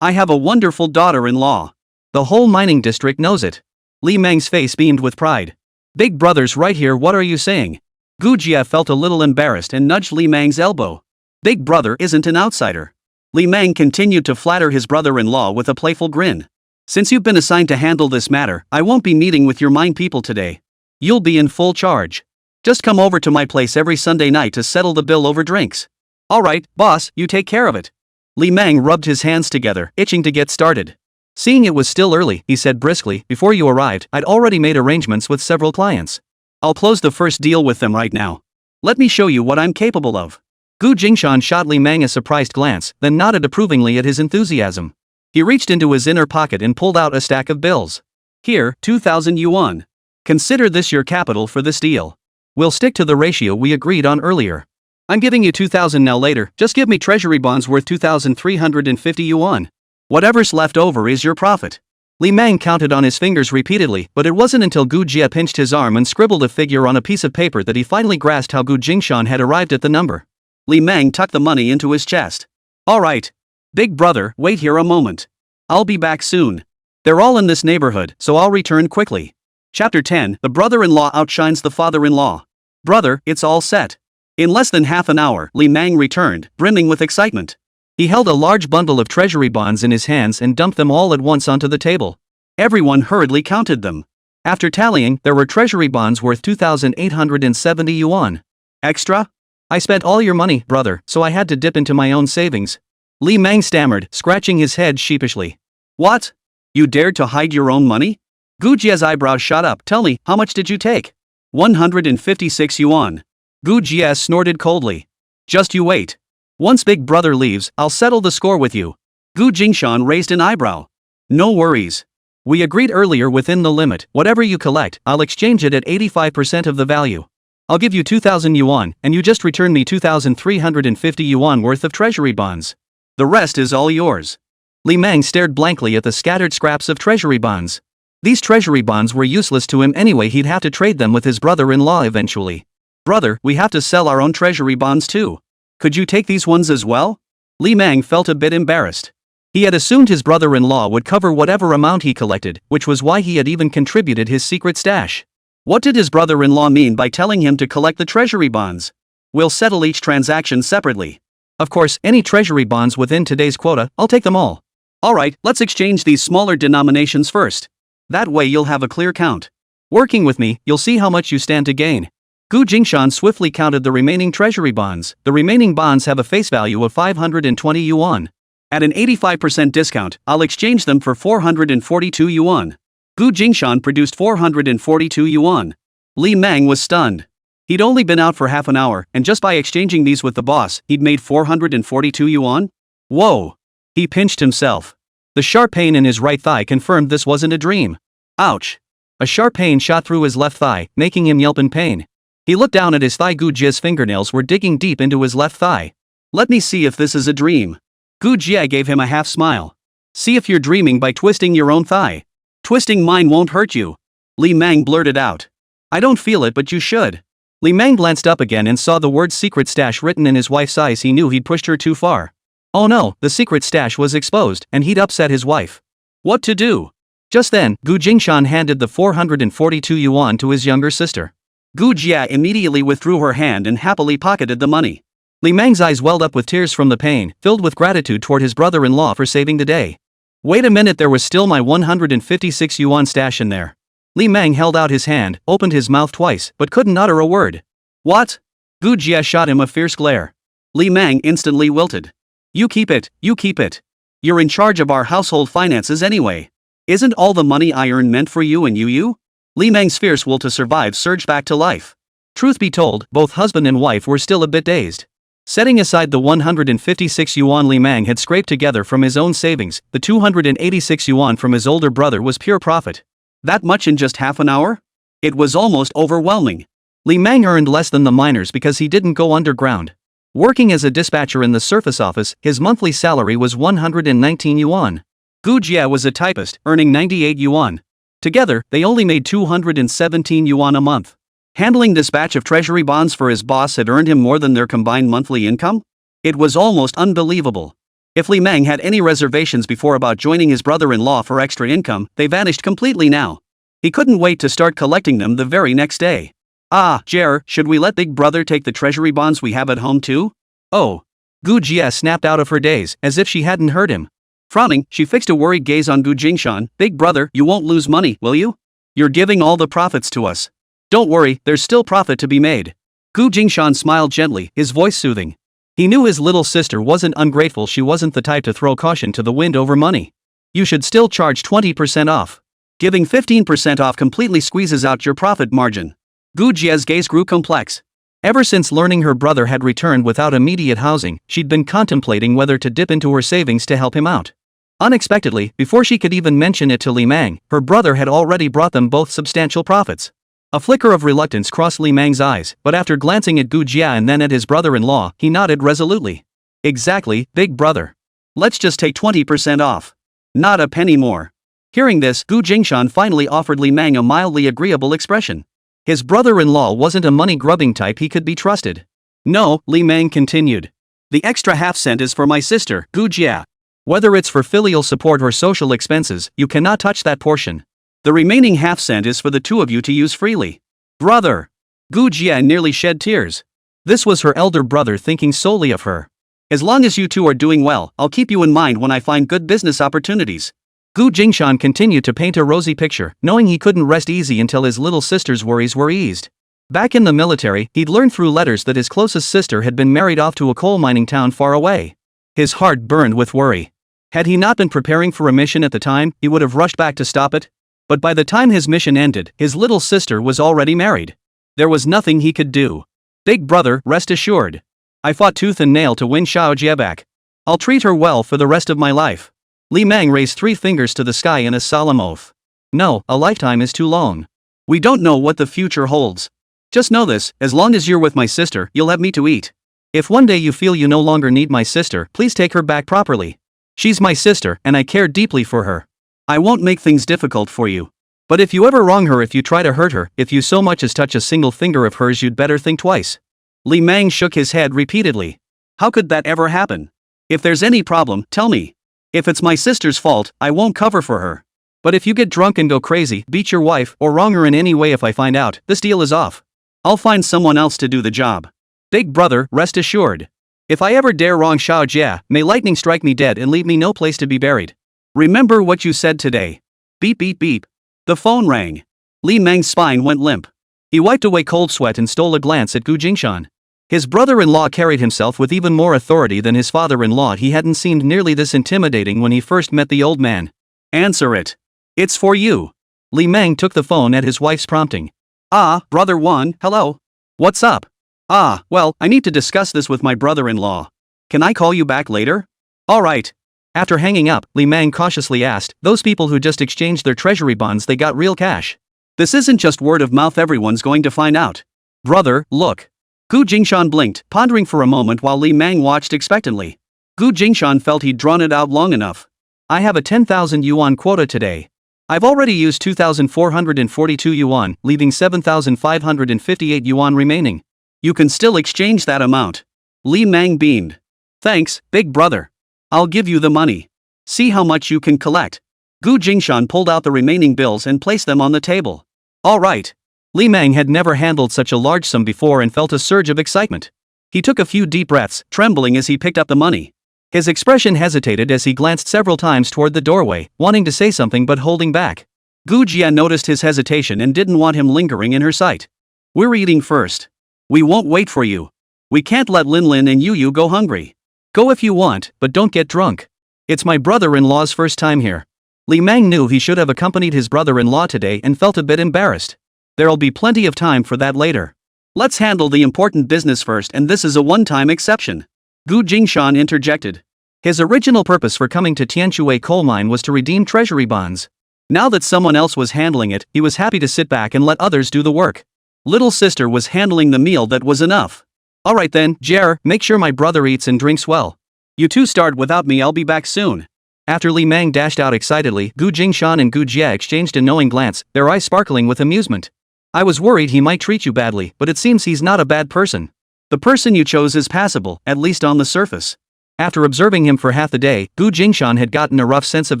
I have a wonderful daughter-in-law. The whole mining district knows it. Li Mang's face beamed with pride. Big brother's right here, what are you saying? Gu Jie felt a little embarrassed and nudged Li Mang's elbow. Big brother isn't an outsider. Li Mang continued to flatter his brother-in-law with a playful grin. Since you've been assigned to handle this matter, I won't be meeting with your mine people today. You'll be in full charge. Just come over to my place every Sunday night to settle the bill over drinks. Alright, boss, you take care of it. Li Meng rubbed his hands together, itching to get started. Seeing it was still early, he said briskly, before you arrived, I'd already made arrangements with several clients. I'll close the first deal with them right now. Let me show you what I'm capable of. Gu Jingshan shot Li Meng a surprised glance, then nodded approvingly at his enthusiasm. He reached into his inner pocket and pulled out a stack of bills. Here, 2,000 yuan. Consider this your capital for this deal. We'll stick to the ratio we agreed on earlier. I'm giving you 2,000 now later, just give me treasury bonds worth 2,350 yuan. Whatever's left over is your profit. Li Meng counted on his fingers repeatedly, but it wasn't until Gu Jie pinched his arm and scribbled a figure on a piece of paper that he finally grasped how Gu Jingshan had arrived at the number. Li Meng tucked the money into his chest. Alright. Big brother, wait here a moment. I'll be back soon. They're all in this neighborhood, so I'll return quickly. Chapter 10, The brother-in-law outshines the father-in-law. Brother, it's all set. In less than half an hour, Li Meng returned, brimming with excitement. He held a large bundle of treasury bonds in his hands and dumped them all at once onto the table. Everyone hurriedly counted them. After tallying, there were treasury bonds worth 2,870 yuan. Extra? I spent all your money, brother, so I had to dip into my own savings. Li Meng stammered, scratching his head sheepishly. What? You dared to hide your own money? Gu Jie's eyebrows shot up. Tell me, how much did you take? 156 yuan. Gu Jie snorted coldly. Just you wait. Once big brother leaves, I'll settle the score with you. Gu Jingshan raised an eyebrow. No worries. We agreed earlier within the limit, whatever you collect, I'll exchange it at 85% of the value. I'll give you 2,000 yuan, and you just return me 2,350 yuan worth of treasury bonds. The rest is all yours. Li Meng stared blankly at the scattered scraps of treasury bonds. These treasury bonds were useless to him anyway, he'd have to trade them with his brother-in-law eventually. Brother, we have to sell our own treasury bonds too. Could you take these ones as well? Li Meng felt a bit embarrassed. He had assumed his brother-in-law would cover whatever amount he collected, which was why he had even contributed his secret stash. What did his brother-in-law mean by telling him to collect the treasury bonds? We'll settle each transaction separately. Of course, any treasury bonds within today's quota, I'll take them all. Alright, let's exchange these smaller denominations first. That way you'll have a clear count. Working with me, you'll see how much you stand to gain. Gu Jingshan swiftly counted the remaining treasury bonds. The remaining bonds have a face value of 520 yuan. At an 85% discount, I'll exchange them for 442 yuan. Gu Jingshan produced 442 yuan. Li Meng was stunned. He'd only been out for half an hour, and just by exchanging these with the boss, he'd made 442 yuan? Whoa! He pinched himself. The sharp pain in his right thigh confirmed this wasn't a dream. Ouch! A sharp pain shot through his left thigh, making him yelp in pain. He looked down at his thigh. Gu Jie's fingernails were digging deep into his left thigh. Let me see if this is a dream. Gu Jie gave him a half smile. See if you're dreaming by twisting your own thigh. Twisting mine won't hurt you. Li Meng blurted out. I don't feel it, but you should. Li Meng glanced up again and saw the word secret stash written in his wife's eyes. He knew he'd pushed her too far. Oh no, the secret stash was exposed, and he'd upset his wife. What to do? Just then, Gu Jingshan handed the 442 yuan to his younger sister. Gu Jie immediately withdrew her hand and happily pocketed the money. Li Meng's eyes welled up with tears from the pain, filled with gratitude toward his brother-in-law for saving the day. Wait a minute, there was still my 156 yuan stash in there. Li Meng held out his hand, opened his mouth twice, but couldn't utter a word. What? Gu Jie shot him a fierce glare. Li Meng instantly wilted. You keep it, you keep it. You're in charge of our household finances anyway. Isn't all the money I earn meant for you and you? Li Meng's fierce will to survive surged back to life. Truth be told, both husband and wife were still a bit dazed. Setting aside the 156 yuan Li Meng had scraped together from his own savings, the 286 yuan from his older brother was pure profit. That much in just half an hour? It was almost overwhelming. Li Meng earned less than the miners because he didn't go underground. Working as a dispatcher in the surface office, his monthly salary was 119 yuan. Gu Jie was a typist, earning 98 yuan. Together, they only made 217 yuan a month. Handling dispatch of treasury bonds for his boss had earned him more than their combined monthly income? It was almost unbelievable. If Li Meng had any reservations before about joining his brother-in-law for extra income, they vanished completely now. He couldn't wait to start collecting them the very next day. Ah, Jer, should we let Big Brother take the treasury bonds we have at home too? Oh. Gu Jie snapped out of her daze, as if she hadn't heard him. Frowning, she fixed a worried gaze on Gu Jingshan. Big brother, you won't lose money, will you? You're giving all the profits to us. Don't worry, there's still profit to be made. Gu Jingshan smiled gently, his voice soothing. He knew his little sister wasn't ungrateful. She wasn't the type to throw caution to the wind over money. You should still charge 20% off. Giving 15% off completely squeezes out your profit margin. Gu Jie's gaze grew complex. Ever since learning her brother had returned without immediate housing, she'd been contemplating whether to dip into her savings to help him out. Unexpectedly, before she could even mention it to Li Mang, her brother had already brought them both substantial profits. A flicker of reluctance crossed Li Mang's eyes, but after glancing at Gu Jia and then at his brother-in-law, he nodded resolutely. Exactly, big brother. Let's just take 20% off. Not a penny more. Hearing this, Gu Jingshan finally offered Li Mang a mildly agreeable expression. His brother-in-law wasn't a money-grubbing type. He could be trusted. No, Li Mang continued. The extra half-cent is for my sister, Gu Jia. Whether it's for filial support or social expenses, you cannot touch that portion. The remaining half-cent is for the two of you to use freely. Brother! Gu Jia nearly shed tears. This was her elder brother thinking solely of her. As long as you two are doing well, I'll keep you in mind when I find good business opportunities. Gu Jingshan continued to paint a rosy picture, knowing he couldn't rest easy until his little sister's worries were eased. Back in the military, he'd learned through letters that his closest sister had been married off to a coal mining town far away. His heart burned with worry. Had he not been preparing for a mission at the time, he would have rushed back to stop it. But by the time his mission ended, his little sister was already married. There was nothing he could do. Big brother, rest assured. I fought tooth and nail to win Xiao Jie back. I'll treat her well for the rest of my life. Li Mang raised 3 fingers to the sky in a solemn oath. No, a lifetime is too long. We don't know what the future holds. Just know this, as long as you're with my sister, you'll have meat to eat. If one day you feel you no longer need my sister, please take her back properly. She's my sister, and I care deeply for her. I won't make things difficult for you. But if you ever wrong her, if you try to hurt her, if you so much as touch a single finger of hers, you'd better think twice. Li Mang shook his head repeatedly. How could that ever happen? If there's any problem, tell me. If it's my sister's fault, I won't cover for her. But if you get drunk and go crazy, beat your wife, or wrong her in any way, if I find out, this deal is off. I'll find someone else to do the job. Big brother, rest assured. If I ever dare wrong Xiao Jia, may lightning strike me dead and leave me no place to be buried. Remember what you said today. Beep beep beep. The phone rang. Li Mang's spine went limp. He wiped away cold sweat and stole a glance at Gu Jingshan. His brother-in-law carried himself with even more authority than his father-in-law. He hadn't seemed nearly this intimidating when he first met the old man. Answer it. It's for you. Li Mang took the phone at his wife's prompting. Ah, brother Wan, hello. What's up? Ah, well, I need to discuss this with my brother-in-law. Can I call you back later? All right. After hanging up, Li Mang cautiously asked, those people who just exchanged their treasury bonds, they got real cash. This isn't just word of mouth, everyone's going to find out. Brother, look. Gu Jingshan blinked, pondering for a moment while Li Mang watched expectantly. Gu Jingshan felt he'd drawn it out long enough. I have a 10,000 yuan quota today. I've already used 2,442 yuan, leaving 7,558 yuan remaining. You can still exchange that amount. Li Mang beamed. Thanks, big brother. I'll give you the money. See how much you can collect. Gu Jingshan pulled out the remaining bills and placed them on the table. All right. Li Mang had never handled such a large sum before and felt a surge of excitement. He took a few deep breaths, trembling as he picked up the money. His expression hesitated as he glanced several times toward the doorway, wanting to say something but holding back. Gu Jia noticed his hesitation and didn't want him lingering in her sight. We're eating first. We won't wait for you. We can't let Lin Lin and Yu go hungry. Go if you want, but don't get drunk. It's my brother-in-law's first time here. Li Mang knew he should have accompanied his brother-in-law today and felt a bit embarrassed. There'll be plenty of time for that later. Let's handle the important business first, and this is a one-time exception. Gu Jingshan interjected. His original purpose for coming to Tianshui coal mine was to redeem treasury bonds. Now that someone else was handling it, he was happy to sit back and let others do the work. Little sister was handling the meal, that was enough. Alright then, Jer, make sure my brother eats and drinks well. You two start without me, I'll be back soon. After Li Mang dashed out excitedly, Gu Jingshan and Gu Jia exchanged a knowing glance, their eyes sparkling with amusement. I was worried he might treat you badly, but it seems he's not a bad person. The person you chose is passable, at least on the surface. After observing him for half the day, Gu Jingshan had gotten a rough sense of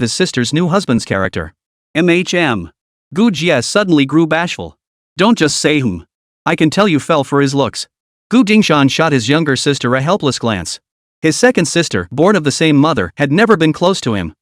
his sister's new husband's character. Gu Jia suddenly grew bashful. Don't just say I can tell you fell for his looks. Gu Jingshan shot his younger sister a helpless glance. His second sister, born of the same mother, had never been close to him.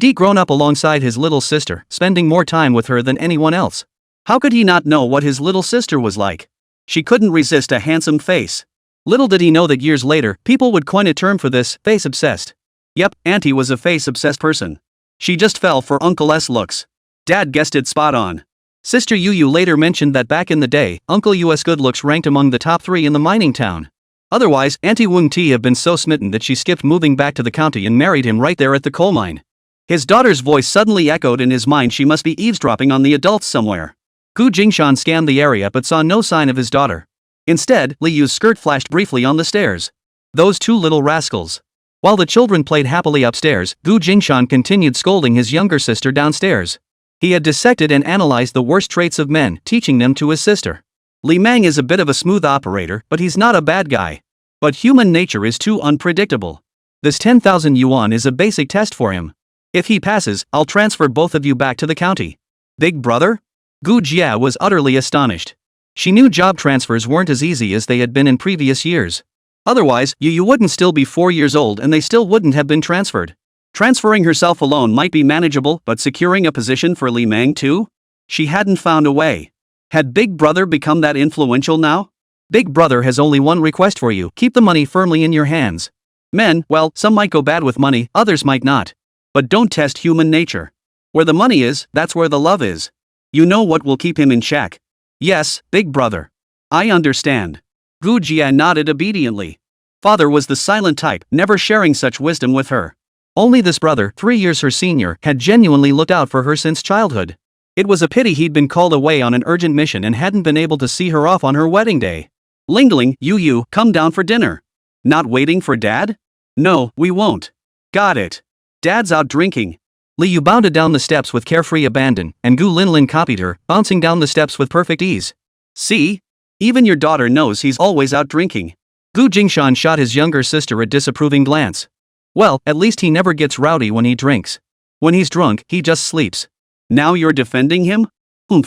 He'd grown up alongside his little sister, spending more time with her than anyone else. How could he not know what his little sister was like? She couldn't resist a handsome face. Little did he know that years later, people would coin a term for this, face-obsessed. Yep, Auntie was a face-obsessed person. She just fell for Uncle's looks. Dad guessed it spot on. Sister Yu later mentioned that back in the day, Uncle Yu's good looks ranked among the top 3 in the mining town. Otherwise, Auntie Wung Ti had been so smitten that she skipped moving back to the county and married him right there at the coal mine. His daughter's voice suddenly echoed in his mind. She must be eavesdropping on the adults somewhere. Jingshan scanned the area but saw no sign of his daughter. Instead, Li Yu's skirt flashed briefly on the stairs. Those two little rascals. While the children played happily upstairs, Jingshan continued scolding his younger sister downstairs. He had dissected and analyzed the worst traits of men, teaching them to his sister. Li Mang is a bit of a smooth operator, but he's not a bad guy. But human nature is too unpredictable. This 10,000 yuan is a basic test for him. If he passes, I'll transfer both of you back to the county. Big brother? Gu Jia was utterly astonished. She knew job transfers weren't as easy as they had been in previous years. Otherwise, Yu wouldn't still be 4 years old and they still wouldn't have been transferred. Transferring herself alone might be manageable, but securing a position for Li Mang too? She hadn't found a way. Had Big Brother become that influential now? Big Brother has only one request for you: keep the money firmly in your hands. Men, well, some might go bad with money, others might not. But don't test human nature. Where the money is, that's where the love is. You know what will keep him in check? Yes, Big Brother. I understand. Gu Jia nodded obediently. Father was the silent type, never sharing such wisdom with her. Only this brother, 3 years her senior, had genuinely looked out for her since childhood. It was a pity he'd been called away on an urgent mission and hadn't been able to see her off on her wedding day. Lingling, Yu, come down for dinner. Not waiting for Dad? No, we won't. Got it. Dad's out drinking. Li Yu bounded down the steps with carefree abandon, and Gu Linlin copied her, bouncing down the steps with perfect ease. See? Even your daughter knows he's always out drinking. Gu Jingshan shot his younger sister a disapproving glance. Well, at least he never gets rowdy when he drinks. When he's drunk, he just sleeps. Now you're defending him?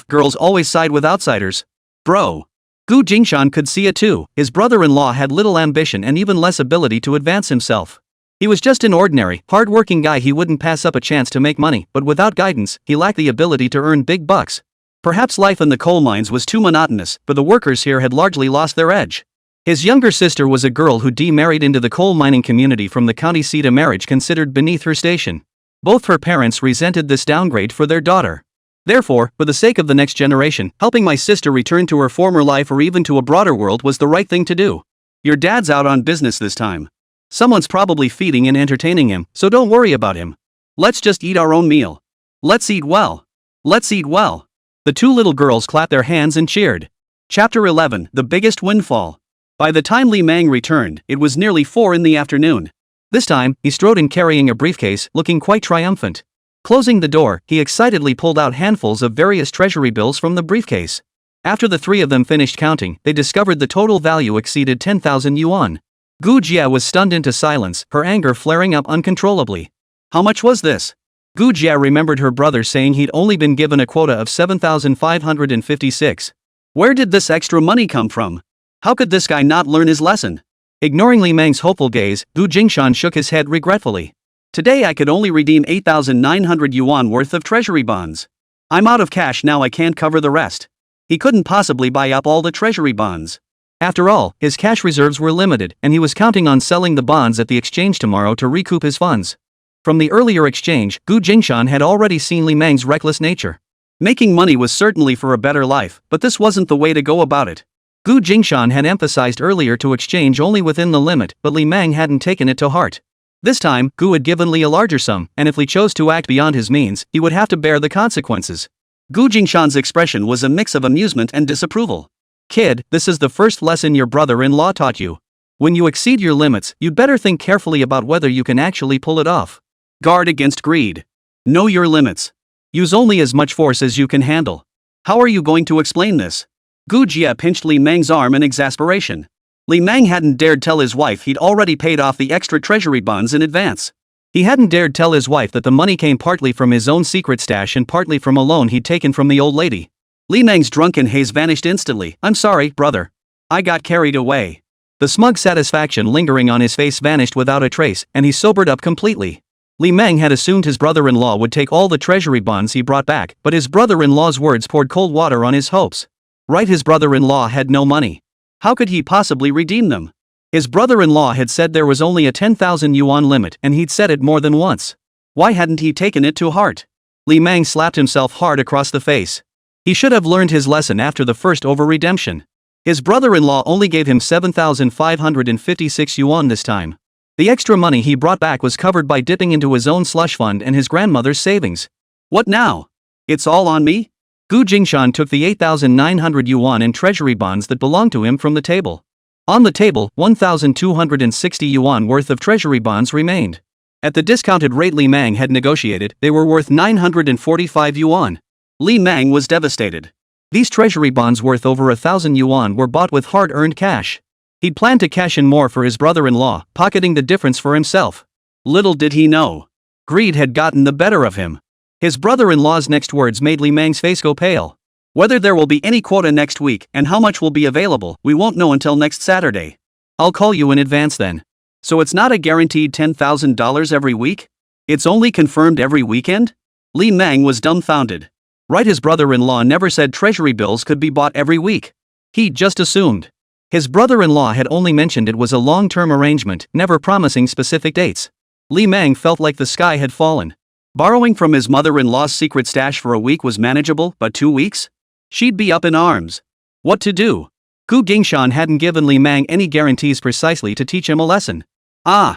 Girls always side with outsiders. Bro. Gu Jingshan could see it too. His brother-in-law had little ambition and even less ability to advance himself. He was just an ordinary, hard-working guy. He wouldn't pass up a chance to make money, but without guidance, he lacked the ability to earn big bucks. Perhaps life in the coal mines was too monotonous, but the workers here had largely lost their edge. His younger sister was a girl who married into the coal mining community from the county seat, a marriage considered beneath her station. Both her parents resented this downgrade for their daughter. Therefore, for the sake of the next generation, helping my sister return to her former life or even to a broader world was the right thing to do. Your dad's out on business this time. Someone's probably feeding and entertaining him, so don't worry about him. Let's just eat our own meal. Let's eat well. Let's eat well. The two little girls clapped their hands and cheered. Chapter 11, The Biggest Windfall. By the time Li Mang returned, it was nearly 4 in the afternoon. This time, he strode in carrying a briefcase, looking quite triumphant. Closing the door, he excitedly pulled out handfuls of various treasury bills from the briefcase. After the 3 of them finished counting, they discovered the total value exceeded 10,000 yuan. Gu Jia was stunned into silence, her anger flaring up uncontrollably. How much was this? Gu Jia remembered her brother saying he'd only been given a quota of 7,556. Where did this extra money come from? How could this guy not learn his lesson? Ignoring Li Mang's hopeful gaze, Gu Jingshan shook his head regretfully. Today I could only redeem 8,900 yuan worth of treasury bonds. I'm out of cash now, I can't cover the rest. He couldn't possibly buy up all the treasury bonds. After all, his cash reserves were limited, and he was counting on selling the bonds at the exchange tomorrow to recoup his funds. From the earlier exchange, Gu Jingshan had already seen Li Mang's reckless nature. Making money was certainly for a better life, but this wasn't the way to go about it. Gu Jingshan had emphasized earlier to exchange only within the limit, but Li Mang hadn't taken it to heart. This time, Gu had given Li a larger sum, and if Li chose to act beyond his means, he would have to bear the consequences. Gu Jingshan's expression was a mix of amusement and disapproval. Kid, this is the first lesson your brother-in-law taught you. When you exceed your limits, you'd better think carefully about whether you can actually pull it off. Guard against greed. Know your limits. Use only as much force as you can handle. How are you going to explain this? Gu Jia pinched Li Mang's arm in exasperation. Li Mang hadn't dared tell his wife he'd already paid off the extra treasury bonds in advance. He hadn't dared tell his wife that the money came partly from his own secret stash and partly from a loan he'd taken from the old lady. Li Mang's drunken haze vanished instantly. I'm sorry, brother. I got carried away. The smug satisfaction lingering on his face vanished without a trace, and he sobered up completely. Li Meng had assumed his brother-in-law would take all the treasury bonds he brought back, but his brother-in-law's words poured cold water on his hopes. Right, his brother-in-law had no money. How could he possibly redeem them? His brother-in-law had said there was only a 10,000 yuan limit and he'd said it more than once. Why hadn't he taken it to heart? Li Meng slapped himself hard across the face. He should have learned his lesson after the first over-redemption. His brother-in-law only gave him 7,556 yuan this time. The extra money he brought back was covered by dipping into his own slush fund and his grandmother's savings. What now? It's all on me? Gu Jingshan took the 8,900 yuan in treasury bonds that belonged to him from the table. On the table, 1,260 yuan worth of treasury bonds remained. At the discounted rate Li Meng had negotiated, they were worth 945 yuan. Li Meng was devastated. These treasury bonds worth over 1,000 yuan were bought with hard-earned cash. He'd planned to cash in more for his brother-in-law, pocketing the difference for himself. Little did he know. Greed had gotten the better of him. His brother-in-law's next words made Li Meng's face go pale. Whether there will be any quota next week and how much will be available, we won't know until next Saturday. I'll call you in advance then. So it's not a guaranteed $10,000 every week? It's only confirmed every weekend? Li Meng was dumbfounded. Right, his brother-in-law never said treasury bills could be bought every week. He just assumed. His brother-in-law had only mentioned it was a long-term arrangement, never promising specific dates. Li Meng felt like the sky had fallen. Borrowing from his mother-in-law's secret stash for a week was manageable, but 2 weeks? She'd be up in arms. What to do? Gu Jingshan hadn't given Li Meng any guarantees precisely to teach him a lesson.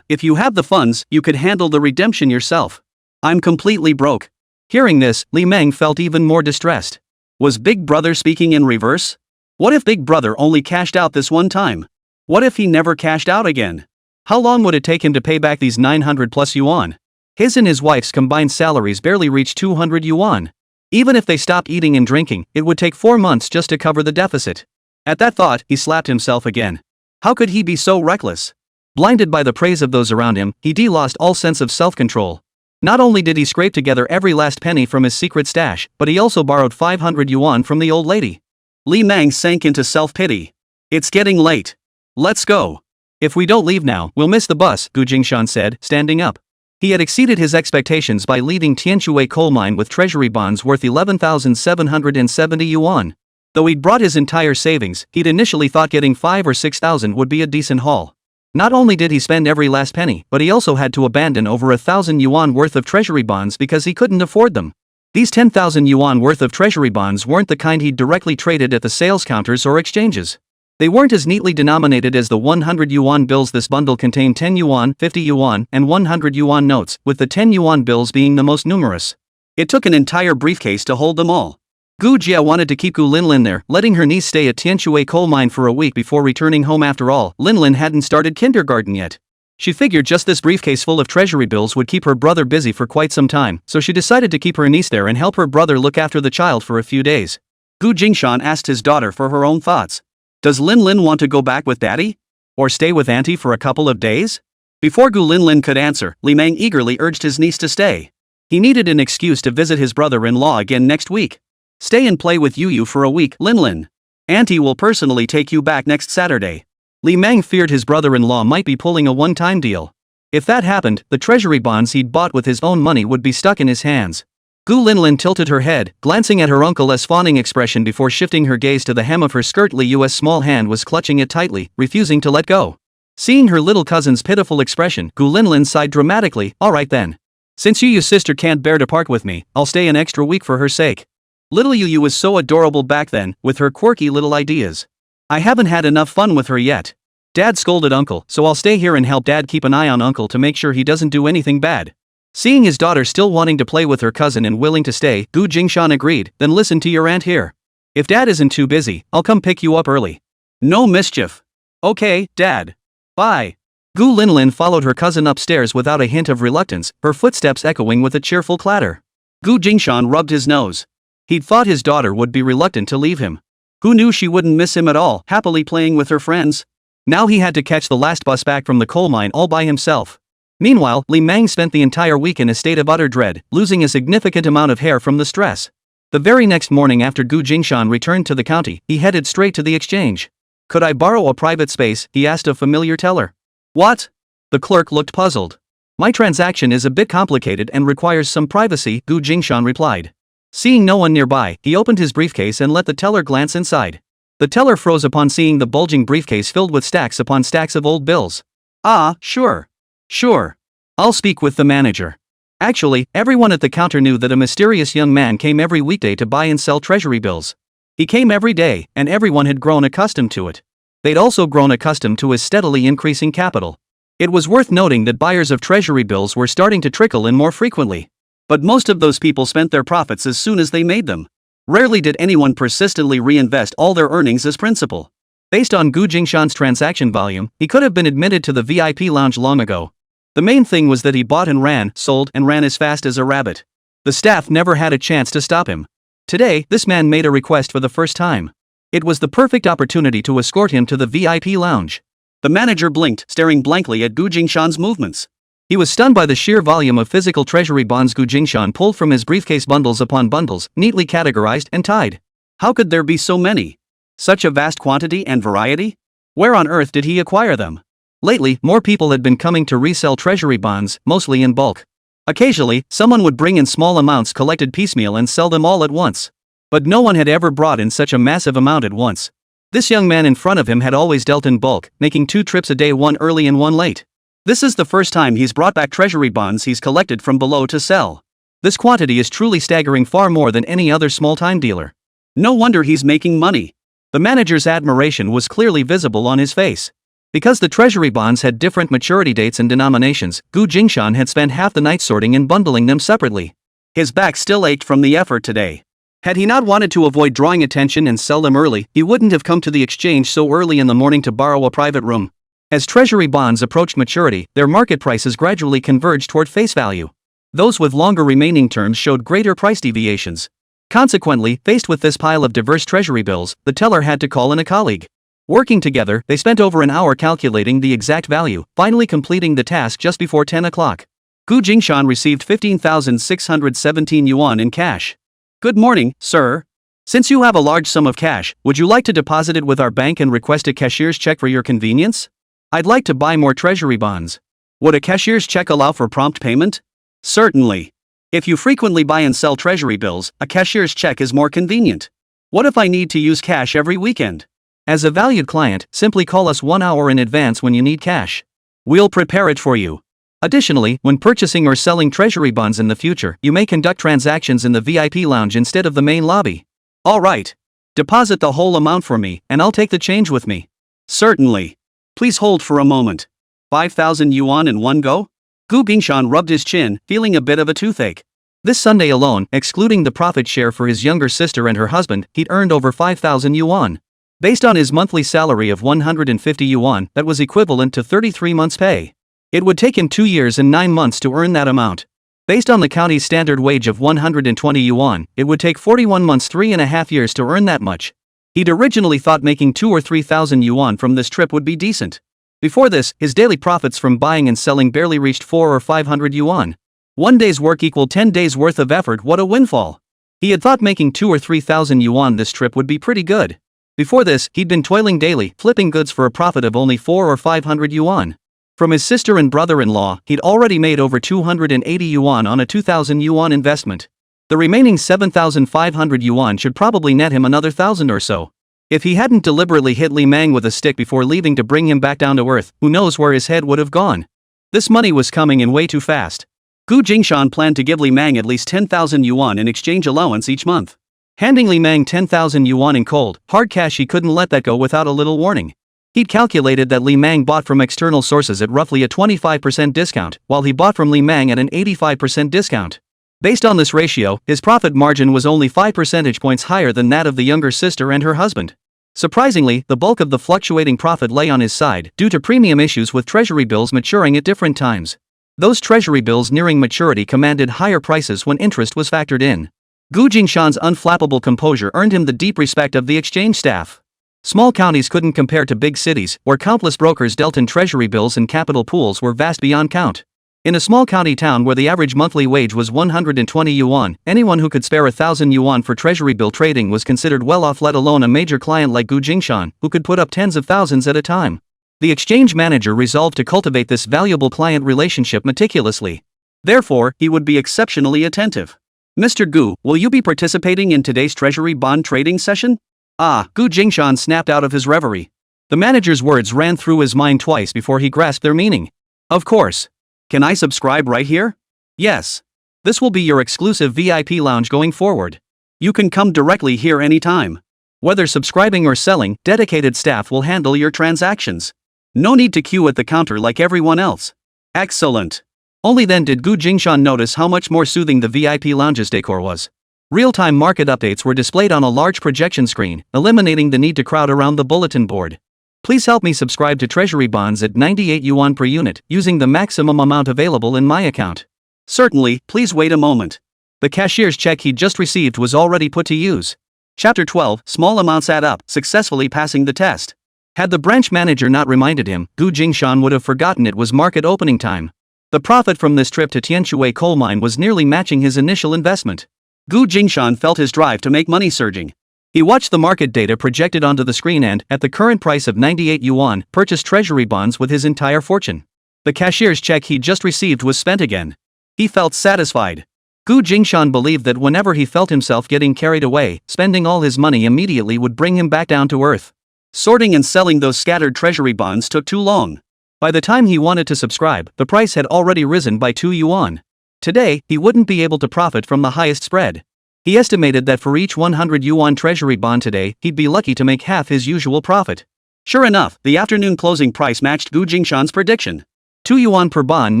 If you have the funds, you could handle the redemption yourself. I'm completely broke. Hearing this, Li Meng felt even more distressed. Was Big Brother speaking in reverse? What if Big Brother only cashed out this one time? What if he never cashed out again? How long would it take him to pay back these 900 plus yuan? His and his wife's combined salaries barely reached 200 yuan. Even if they stopped eating and drinking, it would take 4 months just to cover the deficit. At that thought, he slapped himself again. How could he be so reckless? Blinded by the praise of those around him, he lost all sense of self-control. Not only did he scrape together every last penny from his secret stash, but he also borrowed 500 yuan from the old lady. Li Meng sank into self-pity. It's getting late. Let's go. If we don't leave now, we'll miss the bus, Gu Jingshan said, standing up. He had exceeded his expectations by leaving Tianshui coal mine with treasury bonds worth 11,770 yuan. Though he'd brought his entire savings, he'd initially thought getting 5 or 6,000 would be a decent haul. Not only did he spend every last penny, but he also had to abandon over 1,000 yuan worth of treasury bonds because he couldn't afford them. These 10,000 yuan worth of treasury bonds weren't the kind he'd directly traded at the sales counters or exchanges. They weren't as neatly denominated as the 100 yuan bills. This bundle contained 10 yuan, 50 yuan, and 100 yuan notes, with the 10 yuan bills being the most numerous. It took an entire briefcase to hold them all. Gu Jia wanted to keep Gu Linlin there, letting her niece stay at Tianshui coal mine for a week before returning home. After all, Linlin hadn't started kindergarten yet. She figured just this briefcase full of treasury bills would keep her brother busy for quite some time, so she decided to keep her niece there and help her brother look after the child for a few days. Gu Jingshan asked his daughter for her own thoughts. Does Linlin want to go back with daddy? Or stay with auntie for a couple of days? Before Gu Linlin could answer, Li Meng eagerly urged his niece to stay. He needed an excuse to visit his brother-in-law again next week. Stay and play with Yu for a week, Linlin. Auntie will personally take you back next Saturday. Li Meng feared his brother-in-law might be pulling a one-time deal. If that happened, the treasury bonds he'd bought with his own money would be stuck in his hands. Gu Linlin tilted her head, glancing at her uncle's fawning expression before shifting her gaze to the hem of her skirt. Liu's small hand was clutching it tightly, refusing to let go. Seeing her little cousin's pitiful expression, Gu Linlin sighed dramatically. All right then. Since Yu's sister can't bear to part with me, I'll stay an extra week for her sake. Little Yu was so adorable back then, with her quirky little ideas. I haven't had enough fun with her yet. Dad scolded Uncle, so I'll stay here and help Dad keep an eye on Uncle to make sure he doesn't do anything bad. Seeing his daughter still wanting to play with her cousin and willing to stay, Gu Jingshan agreed. Then listen to your aunt here. If Dad isn't too busy, I'll come pick you up early. No mischief. Okay, Dad. Bye. Gu Linlin followed her cousin upstairs without a hint of reluctance, her footsteps echoing with a cheerful clatter. Gu Jingshan rubbed his nose. He'd thought his daughter would be reluctant to leave him. Who knew she wouldn't miss him at all, happily playing with her friends? Now he had to catch the last bus back from the coal mine all by himself. Meanwhile, Li Meng spent the entire week in a state of utter dread, losing a significant amount of hair from the stress. The very next morning after Gu Jingshan returned to the county, he headed straight to the exchange. Could I borrow a private space? He asked a familiar teller. What? The clerk looked puzzled. My transaction is a bit complicated and requires some privacy, Gu Jingshan replied. Seeing no one nearby, he opened his briefcase and let the teller glance inside. The teller froze upon seeing the bulging briefcase filled with stacks upon stacks of old bills. Ah, sure. Sure. I'll speak with the manager. Actually, everyone at the counter knew that a mysterious young man came every weekday to buy and sell treasury bills. He came every day, and everyone had grown accustomed to it. They'd also grown accustomed to his steadily increasing capital. It was worth noting that buyers of treasury bills were starting to trickle in more frequently. But most of those people spent their profits as soon as they made them. Rarely did anyone persistently reinvest all their earnings as principal. Based on Gu Jingshan's transaction volume, he could have been admitted to the VIP lounge long ago. The main thing was that he bought and ran, sold and ran as fast as a rabbit. The staff never had a chance to stop him. Today, this man made a request for the first time. It was the perfect opportunity to escort him to the VIP lounge. The manager blinked, staring blankly at Gu Jingshan's movements. He was stunned by the sheer volume of physical treasury bonds Gu Jingshan pulled from his briefcase, bundles upon bundles, neatly categorized and tied. How could there be so many? Such a vast quantity and variety? Where on earth did he acquire them? Lately, more people had been coming to resell treasury bonds, mostly in bulk. Occasionally, someone would bring in small amounts collected piecemeal and sell them all at once. But no one had ever brought in such a massive amount at once. This young man in front of him had always dealt in bulk, making 2 trips a day, one early and one late. This is the first time he's brought back treasury bonds he's collected from below to sell. This quantity is truly staggering, far more than any other small-time dealer. No wonder he's making money. The manager's admiration was clearly visible on his face. Because the treasury bonds had different maturity dates and denominations, Gu Jingshan had spent half the night sorting and bundling them separately. His back still ached from the effort today. Had he not wanted to avoid drawing attention and sell them early, he wouldn't have come to the exchange so early in the morning to borrow a private room. As treasury bonds approached maturity, their market prices gradually converged toward face value. Those with longer remaining terms showed greater price deviations. Consequently, faced with this pile of diverse treasury bills, the teller had to call in a colleague. Working together, they spent over an hour calculating the exact value, finally completing the task just before 10 o'clock. Gu Jingshan received 15,617 yuan in cash. Good morning, sir. Since you have a large sum of cash, would you like to deposit it with our bank and request a cashier's check for your convenience? I'd like to buy more treasury bonds. Would a cashier's check allow for prompt payment? Certainly. If you frequently buy and sell treasury bills, a cashier's check is more convenient. What if I need to use cash every weekend? As a valued client, simply call us 1 hour in advance when you need cash. We'll prepare it for you. Additionally, when purchasing or selling treasury bonds in the future, you may conduct transactions in the VIP lounge instead of the main lobby. All right. Deposit the whole amount for me, and I'll take the change with me. Certainly. Please hold for a moment. 5,000 yuan in one go? Gu Jingshan rubbed his chin, feeling a bit of a toothache. This Sunday alone, excluding the profit share for his younger sister and her husband, he'd earned over 5,000 yuan. Based on his monthly salary of 150 yuan, that was equivalent to 33 months' pay. It would take him 2 years and 9 months to earn that amount. Based on the county's standard wage of 120 yuan, it would take 41 months, 3.5 years to earn that much. He'd originally thought making 2,000 or 3,000 yuan from this trip would be decent. Before this, his daily profits from buying and selling barely reached 400 or 500 yuan. 1 day's work equaled 10 days' worth of effort. What a windfall. He had thought making 2,000 or 3,000 yuan this trip would be pretty good. Before this, he'd been toiling daily, flipping goods for a profit of only 400 or 500 yuan. From his sister and brother-in-law, he'd already made over 280 yuan on a 2,000 yuan investment. The remaining 7,500 yuan should probably net him another 1,000 or so. If he hadn't deliberately hit Li Mang with a stick before leaving to bring him back down to earth, who knows where his head would have gone. This money was coming in way too fast. Gu Jingshan planned to give Li Mang at least 10,000 yuan in exchange allowance each month. Handing Li Mang 10,000 yuan in cold, hard cash, he couldn't let that go without a little warning. He'd calculated that Li Mang bought from external sources at roughly a 25% discount, while he bought from Li Mang at an 85% discount. Based on this ratio, his profit margin was only 5 percentage points higher than that of the younger sister and her husband. Surprisingly, the bulk of the fluctuating profit lay on his side due to premium issues with treasury bills maturing at different times. Those treasury bills nearing maturity commanded higher prices when interest was factored in. Gu Jingshan's unflappable composure earned him the deep respect of the exchange staff. Small counties couldn't compare to big cities, where countless brokers dealt in treasury bills and capital pools were vast beyond count. In a small county town where the average monthly wage was 120 yuan, anyone who could spare 1,000 yuan for treasury bill trading was considered well off, let alone a major client like Gu Jingshan, who could put up tens of thousands at a time. The exchange manager resolved to cultivate this valuable client relationship meticulously. Therefore, he would be exceptionally attentive. Mr. Gu, will you be participating in today's treasury bond trading session? Gu Jingshan snapped out of his reverie. The manager's words ran through his mind twice before he grasped their meaning. Of course. Can I subscribe right here? Yes. This will be your exclusive VIP lounge going forward. You can come directly here anytime. Whether subscribing or selling, dedicated staff will handle your transactions. No need to queue at the counter like everyone else. Excellent. Only then did Gu Jingshan notice how much more soothing the VIP lounge's decor was. Real-time market updates were displayed on a large projection screen, eliminating the need to crowd around the bulletin board. Please help me subscribe to treasury bonds at 98 yuan per unit, using the maximum amount available in my account. Certainly, please wait a moment. The cashier's check he'd just received was already put to use. Chapter 12, Small amounts add up, successfully passing the test. Had the branch manager not reminded him, Gu Jingshan would have forgotten it was market opening time. The profit from this trip to Tianshui coal mine was nearly matching his initial investment. Gu Jingshan felt his drive to make money surging. He watched the market data projected onto the screen and, at the current price of 98 yuan, purchased treasury bonds with his entire fortune. The cashier's check he'd just received was spent again. He felt satisfied. Gu Jingshan believed that whenever he felt himself getting carried away, spending all his money immediately would bring him back down to earth. Sorting and selling those scattered treasury bonds took too long. By the time he wanted to subscribe, the price had already risen by 2 yuan. Today, he wouldn't be able to profit from the highest spread. He estimated that for each 100 yuan treasury bond today, he'd be lucky to make half his usual profit. Sure enough, the afternoon closing price matched Gu Jingshan's prediction. 2 yuan per bond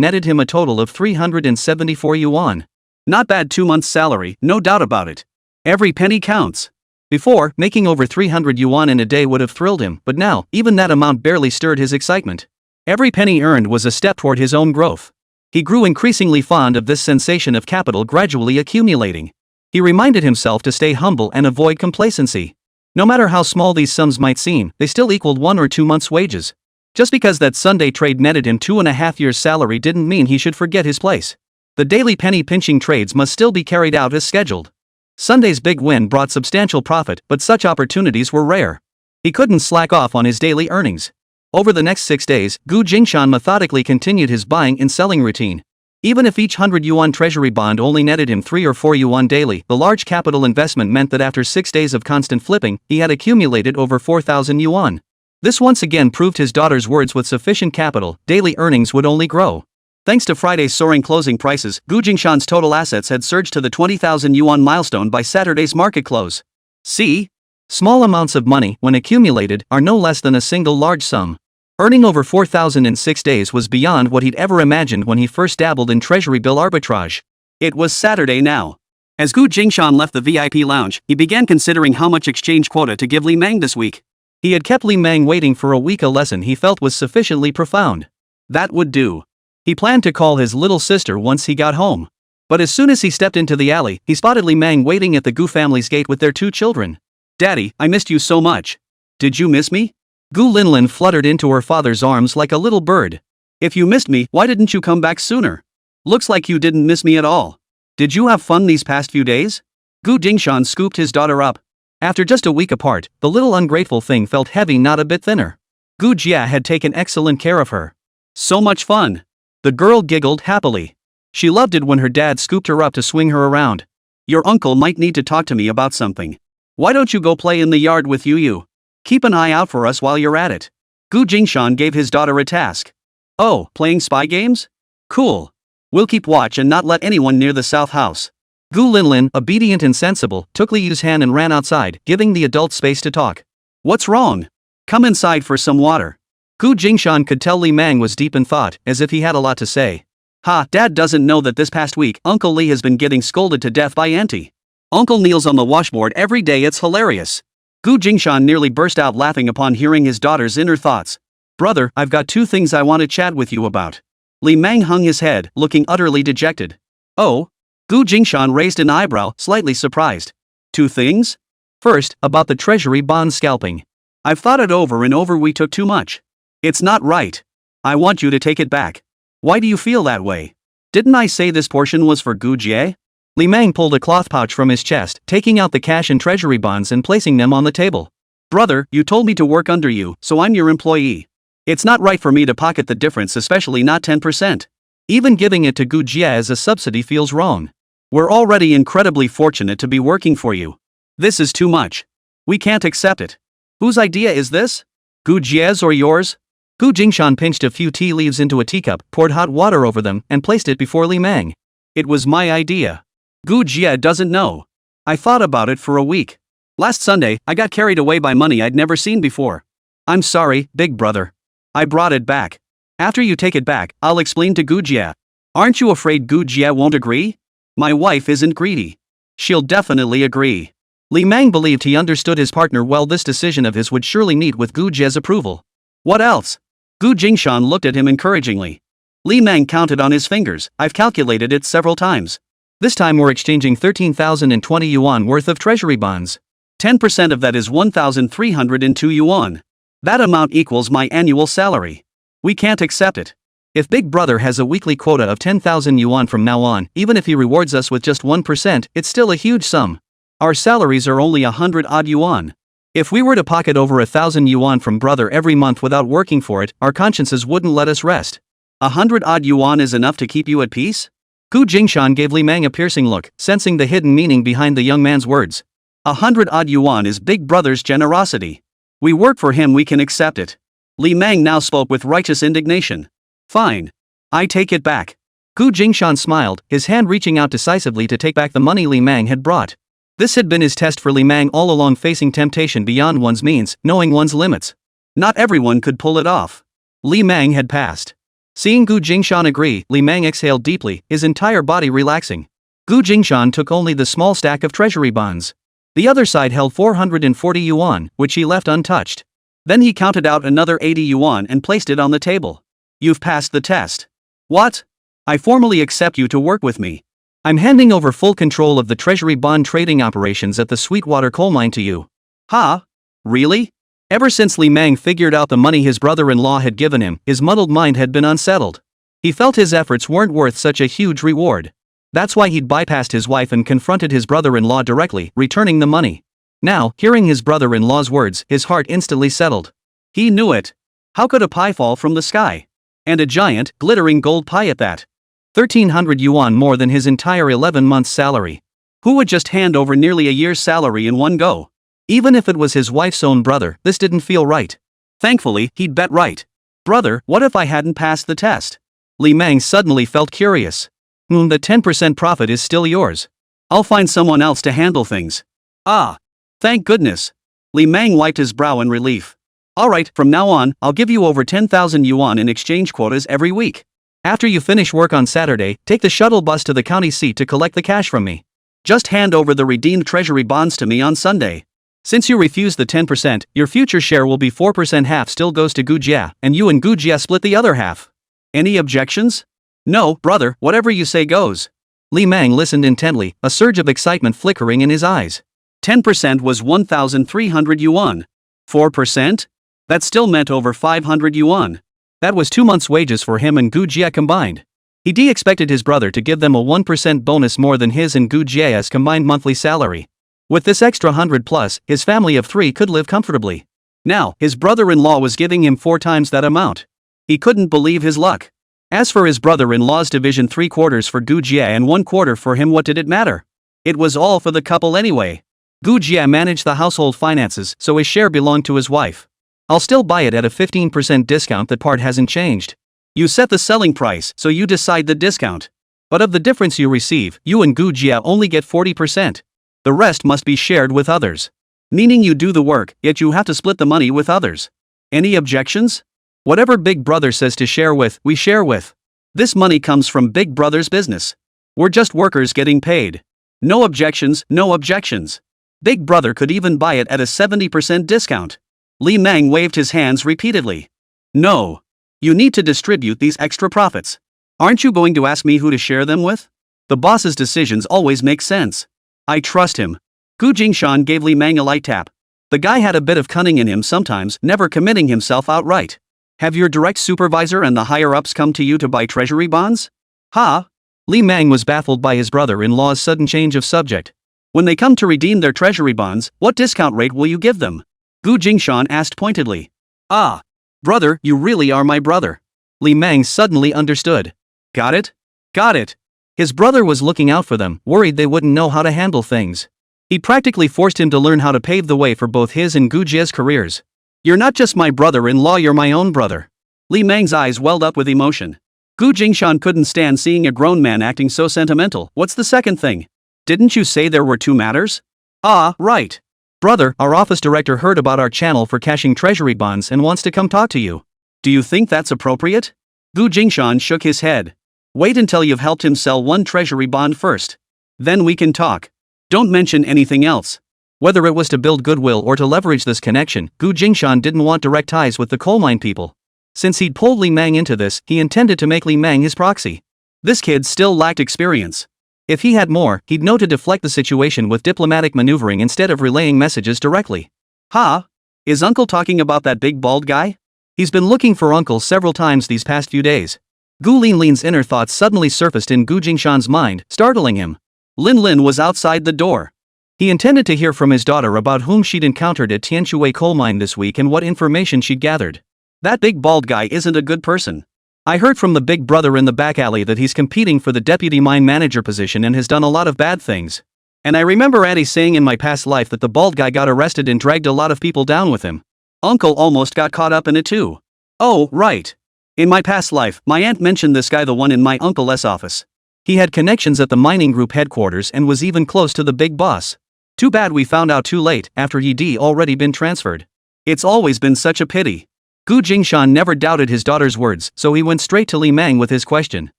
netted him a total of 374 yuan. Not bad 2 months' salary, no doubt about it. Every penny counts. Before, making over 300 yuan in a day would have thrilled him, but now, even that amount barely stirred his excitement. Every penny earned was a step toward his own growth. He grew increasingly fond of this sensation of capital gradually accumulating. He reminded himself to stay humble and avoid complacency. No matter how small these sums might seem, they still equaled 1 or 2 months' wages. Just because that Sunday trade netted him 2.5 years' salary didn't mean he should forget his place. The daily penny-pinching trades must still be carried out as scheduled. Sunday's big win brought substantial profit, but such opportunities were rare. He couldn't slack off on his daily earnings. Over the next 6 days, Gu Jingshan methodically continued his buying and selling routine. Even if each 100 yuan treasury bond only netted him 3 or 4 yuan daily, the large capital investment meant that after 6 days of constant flipping, he had accumulated over 4,000 yuan. This once again proved his daughter's words: with sufficient capital, daily earnings would only grow. Thanks to Friday's soaring closing prices, Gu Jingshan's total assets had surged to the 20,000 yuan milestone by Saturday's market close. See? Small amounts of money, when accumulated, are no less than a single large sum. Earning over 4,000 in 6 days was beyond what he'd ever imagined when he first dabbled in treasury bill arbitrage. It was Saturday now. As Gu Jingshan left the VIP lounge, he began considering how much exchange quota to give Li Meng this week. He had kept Li Meng waiting for a week, a lesson he felt was sufficiently profound. That would do. He planned to call his little sister once he got home. But as soon as he stepped into the alley, he spotted Li Meng waiting at the Gu family's gate with their 2 children. "Daddy, I missed you so much." "Did you miss me?" Gu Linlin fluttered into her father's arms like a little bird. "If you missed me, why didn't you come back sooner? Looks like you didn't miss me at all. Did you have fun these past few days?" Gu Jingshan scooped his daughter up. After just a week apart, the little ungrateful thing felt heavy, not a bit thinner. Gu Jia had taken excellent care of her. "So much fun." The girl giggled happily. She loved it when her dad scooped her up to swing her around. "Your uncle might need to talk to me about something. Why don't you go play in the yard with Yu? Keep an eye out for us while you're at it." Gu Jingshan gave his daughter a task. "Oh, playing spy games? Cool. We'll keep watch and not let anyone near the south house." Gu Linlin, obedient and sensible, took Li Yu's hand and ran outside, giving the adult space to talk. "What's wrong? Come inside for some water." Gu Jingshan could tell Li Meng was deep in thought, as if he had a lot to say. Dad doesn't know that this past week, Uncle Li has been getting scolded to death by Auntie. Uncle kneels on the washboard every day, it's hilarious." Gu Jingshan nearly burst out laughing upon hearing his daughter's inner thoughts. "Brother, I've got 2 things I want to chat with you about." Li Meng hung his head, looking utterly dejected. "Oh?" Gu Jingshan raised an eyebrow, slightly surprised. "2 things? First, about the treasury bond scalping. I've thought it over and over. We took too much. It's not right. I want you to take it back." "Why do you feel that way? Didn't I say this portion was for Gu Jie?" Li Meng pulled a cloth pouch from his chest, taking out the cash and treasury bonds and placing them on the table. "Brother, you told me to work under you, so I'm your employee. It's not right for me to pocket the difference, especially not 10%. Even giving it to Gu Jie as a subsidy feels wrong. We're already incredibly fortunate to be working for you. This is too much. We can't accept it. Whose idea is this? Gu Jie's or yours? Gu Jingshan pinched a few tea leaves into a teacup, poured hot water over them, and placed it before Li Mang. It was my idea. Gu Jie doesn't know. I thought about it for a week. Last Sunday, I got carried away by money I'd never seen before. I'm sorry, big brother. I brought it back. After you take it back, I'll explain to Gu Jie. Aren't you afraid Gu Jie won't agree? My wife isn't greedy. She'll definitely agree. Li Mang believed he understood his partner well. This decision of his would surely meet with Gu Jie's approval. What else? Gu Jingshan looked at him encouragingly. Li Mang counted on his fingers. I've calculated it several times. This time we're exchanging 13,020 yuan worth of treasury bonds. 10% of that is 1,302 yuan. That amount equals my annual salary. We can't accept it. If Big Brother has a weekly quota of 10,000 yuan from now on, even if he rewards us with just 1%, it's still a huge sum. Our salaries are only 100-odd yuan. If we were to pocket over 1,000 yuan from Brother every month without working for it, our consciences wouldn't let us rest. 100-odd yuan is enough to keep you at peace? Gu Jingshan gave Li Mang a piercing look, sensing the hidden meaning behind the young man's words. 100-odd yuan is Big Brother's generosity. We work for him, we can accept it. Li Mang now spoke with righteous indignation. Fine. I take it back. Gu Jingshan smiled, his hand reaching out decisively to take back the money Li Mang had brought. This had been his test for Li Mang all along, facing temptation beyond one's means, knowing one's limits. Not everyone could pull it off. Li Mang had passed. Seeing Gu Jingshan agree, Li Mang exhaled deeply, his entire body relaxing. Gu Jingshan took only the small stack of treasury bonds. The other side held 440 yuan, which he left untouched. Then he counted out another 80 yuan and placed it on the table. You've passed the test. What? I formally accept you to work with me. I'm handing over full control of the treasury bond trading operations at the Sweetwater coal mine to you. Huh? Really? Ever since Li Mang figured out the money his brother-in-law had given him, his muddled mind had been unsettled. He felt his efforts weren't worth such a huge reward. That's why he'd bypassed his wife and confronted his brother-in-law directly, returning the money. Now, hearing his brother-in-law's words, his heart instantly settled. He knew it. How could a pie fall from the sky? And a giant, glittering gold pie at that. 1,300 yuan more than his entire 11 months' salary. Who would just hand over nearly a year's salary in one go? Even if it was his wife's own brother, this didn't feel right. Thankfully, he'd bet right. Brother, what if I hadn't passed the test? Li Mang suddenly felt curious. The 10% profit is still yours. I'll find someone else to handle things. Ah. Thank goodness. Li Mang wiped his brow in relief. Alright, from now on, I'll give you over 10,000 yuan in exchange quotas every week. After you finish work on Saturday, take the shuttle bus to the county seat to collect the cash from me. Just hand over the redeemed treasury bonds to me on Sunday. Since you refuse the 10%, your future share will be 4%. Half still goes to Gu Jie, and you and Gu Jie split the other half. Any objections? No, brother, whatever you say goes. Li Mang listened intently, a surge of excitement flickering in his eyes. 10% was 1,300 yuan. 4%? That still meant over 500 yuan. That was 2 months' wages for him and Gu Jie combined. He expected his brother to give them a 1% bonus more than his and Gu Jie's combined monthly salary. With this extra 100 plus, his family of 3 could live comfortably. Now, his brother-in-law was giving him 4 times that amount. He couldn't believe his luck. As for his brother-in-law's division, 3/4 for Gu Jie and 1/4 for him, what did it matter? It was all for the couple anyway. Gu Jie managed the household finances, so his share belonged to his wife. I'll still buy it at a 15% discount, that part hasn't changed. You set the selling price, so you decide the discount. But of the difference you receive, you and Gu Jie only get 40%. The rest must be shared with others. Meaning you do the work, yet you have to split the money with others. Any objections? Whatever Big Brother says to share with, we share with. This money comes from Big Brother's business. We're just workers getting paid. No objections, no objections. Big Brother could even buy it at a 70% discount. Li Mang waved his hands repeatedly. No. You need to distribute these extra profits. Aren't you going to ask me who to share them with? The boss's decisions always make sense. I trust him. Gu Jingshan gave Li Mang a light tap. The guy had a bit of cunning in him sometimes, never committing himself outright. Have your direct supervisor and the higher-ups come to you to buy treasury bonds? Huh? Li Mang was baffled by his brother-in-law's sudden change of subject. When they come to redeem their treasury bonds, what discount rate will you give them? Gu Jingshan asked pointedly. Ah. Brother, you really are my brother. Li Meng suddenly understood. Got it? Got it. His brother was looking out for them, worried they wouldn't know how to handle things. He practically forced him to learn how to pave the way for both his and Gu Jie's careers. You're not just my brother-in-law, you're my own brother. Li Meng's eyes welled up with emotion. Gu Jingshan couldn't stand seeing a grown man acting so sentimental. What's the second thing? Didn't you say there were two matters? Ah, right. Brother, our office director heard about our channel for cashing treasury bonds and wants to come talk to you. Do you think that's appropriate? Gu Jingshan shook his head. Wait until you've helped him sell one treasury bond first. Then we can talk. Don't mention anything else. Whether it was to build goodwill or to leverage this connection, Gu Jingshan didn't want direct ties with the coal mine people. Since he'd pulled Li Meng into this, he intended to make Li Meng his proxy. This kid still lacked experience. If he had more, he'd know to deflect the situation with diplomatic maneuvering instead of relaying messages directly. Ha? Is Uncle talking about that big bald guy? He's been looking for Uncle several times these past few days. Gu Linlin's inner thoughts suddenly surfaced in Gu Jingshan's mind, startling him. Lin was outside the door. He intended to hear from his daughter about whom she'd encountered at Tianshui coal mine this week and what information she'd gathered. That big bald guy isn't a good person. I heard from the big brother in the back alley that he's competing for the deputy mine manager position and has done a lot of bad things. And I remember Addie saying in my past life that the bald guy got arrested and dragged a lot of people down with him. Uncle almost got caught up in it too. Oh, right. In my past life, my aunt mentioned this guy, the one in my uncle's office. He had connections at the mining group headquarters and was even close to the big boss. Too bad we found out too late, after he'd already been transferred. It's always been such a pity. Gu Jingshan never doubted his daughter's words, so he went straight to Li Meng with his question.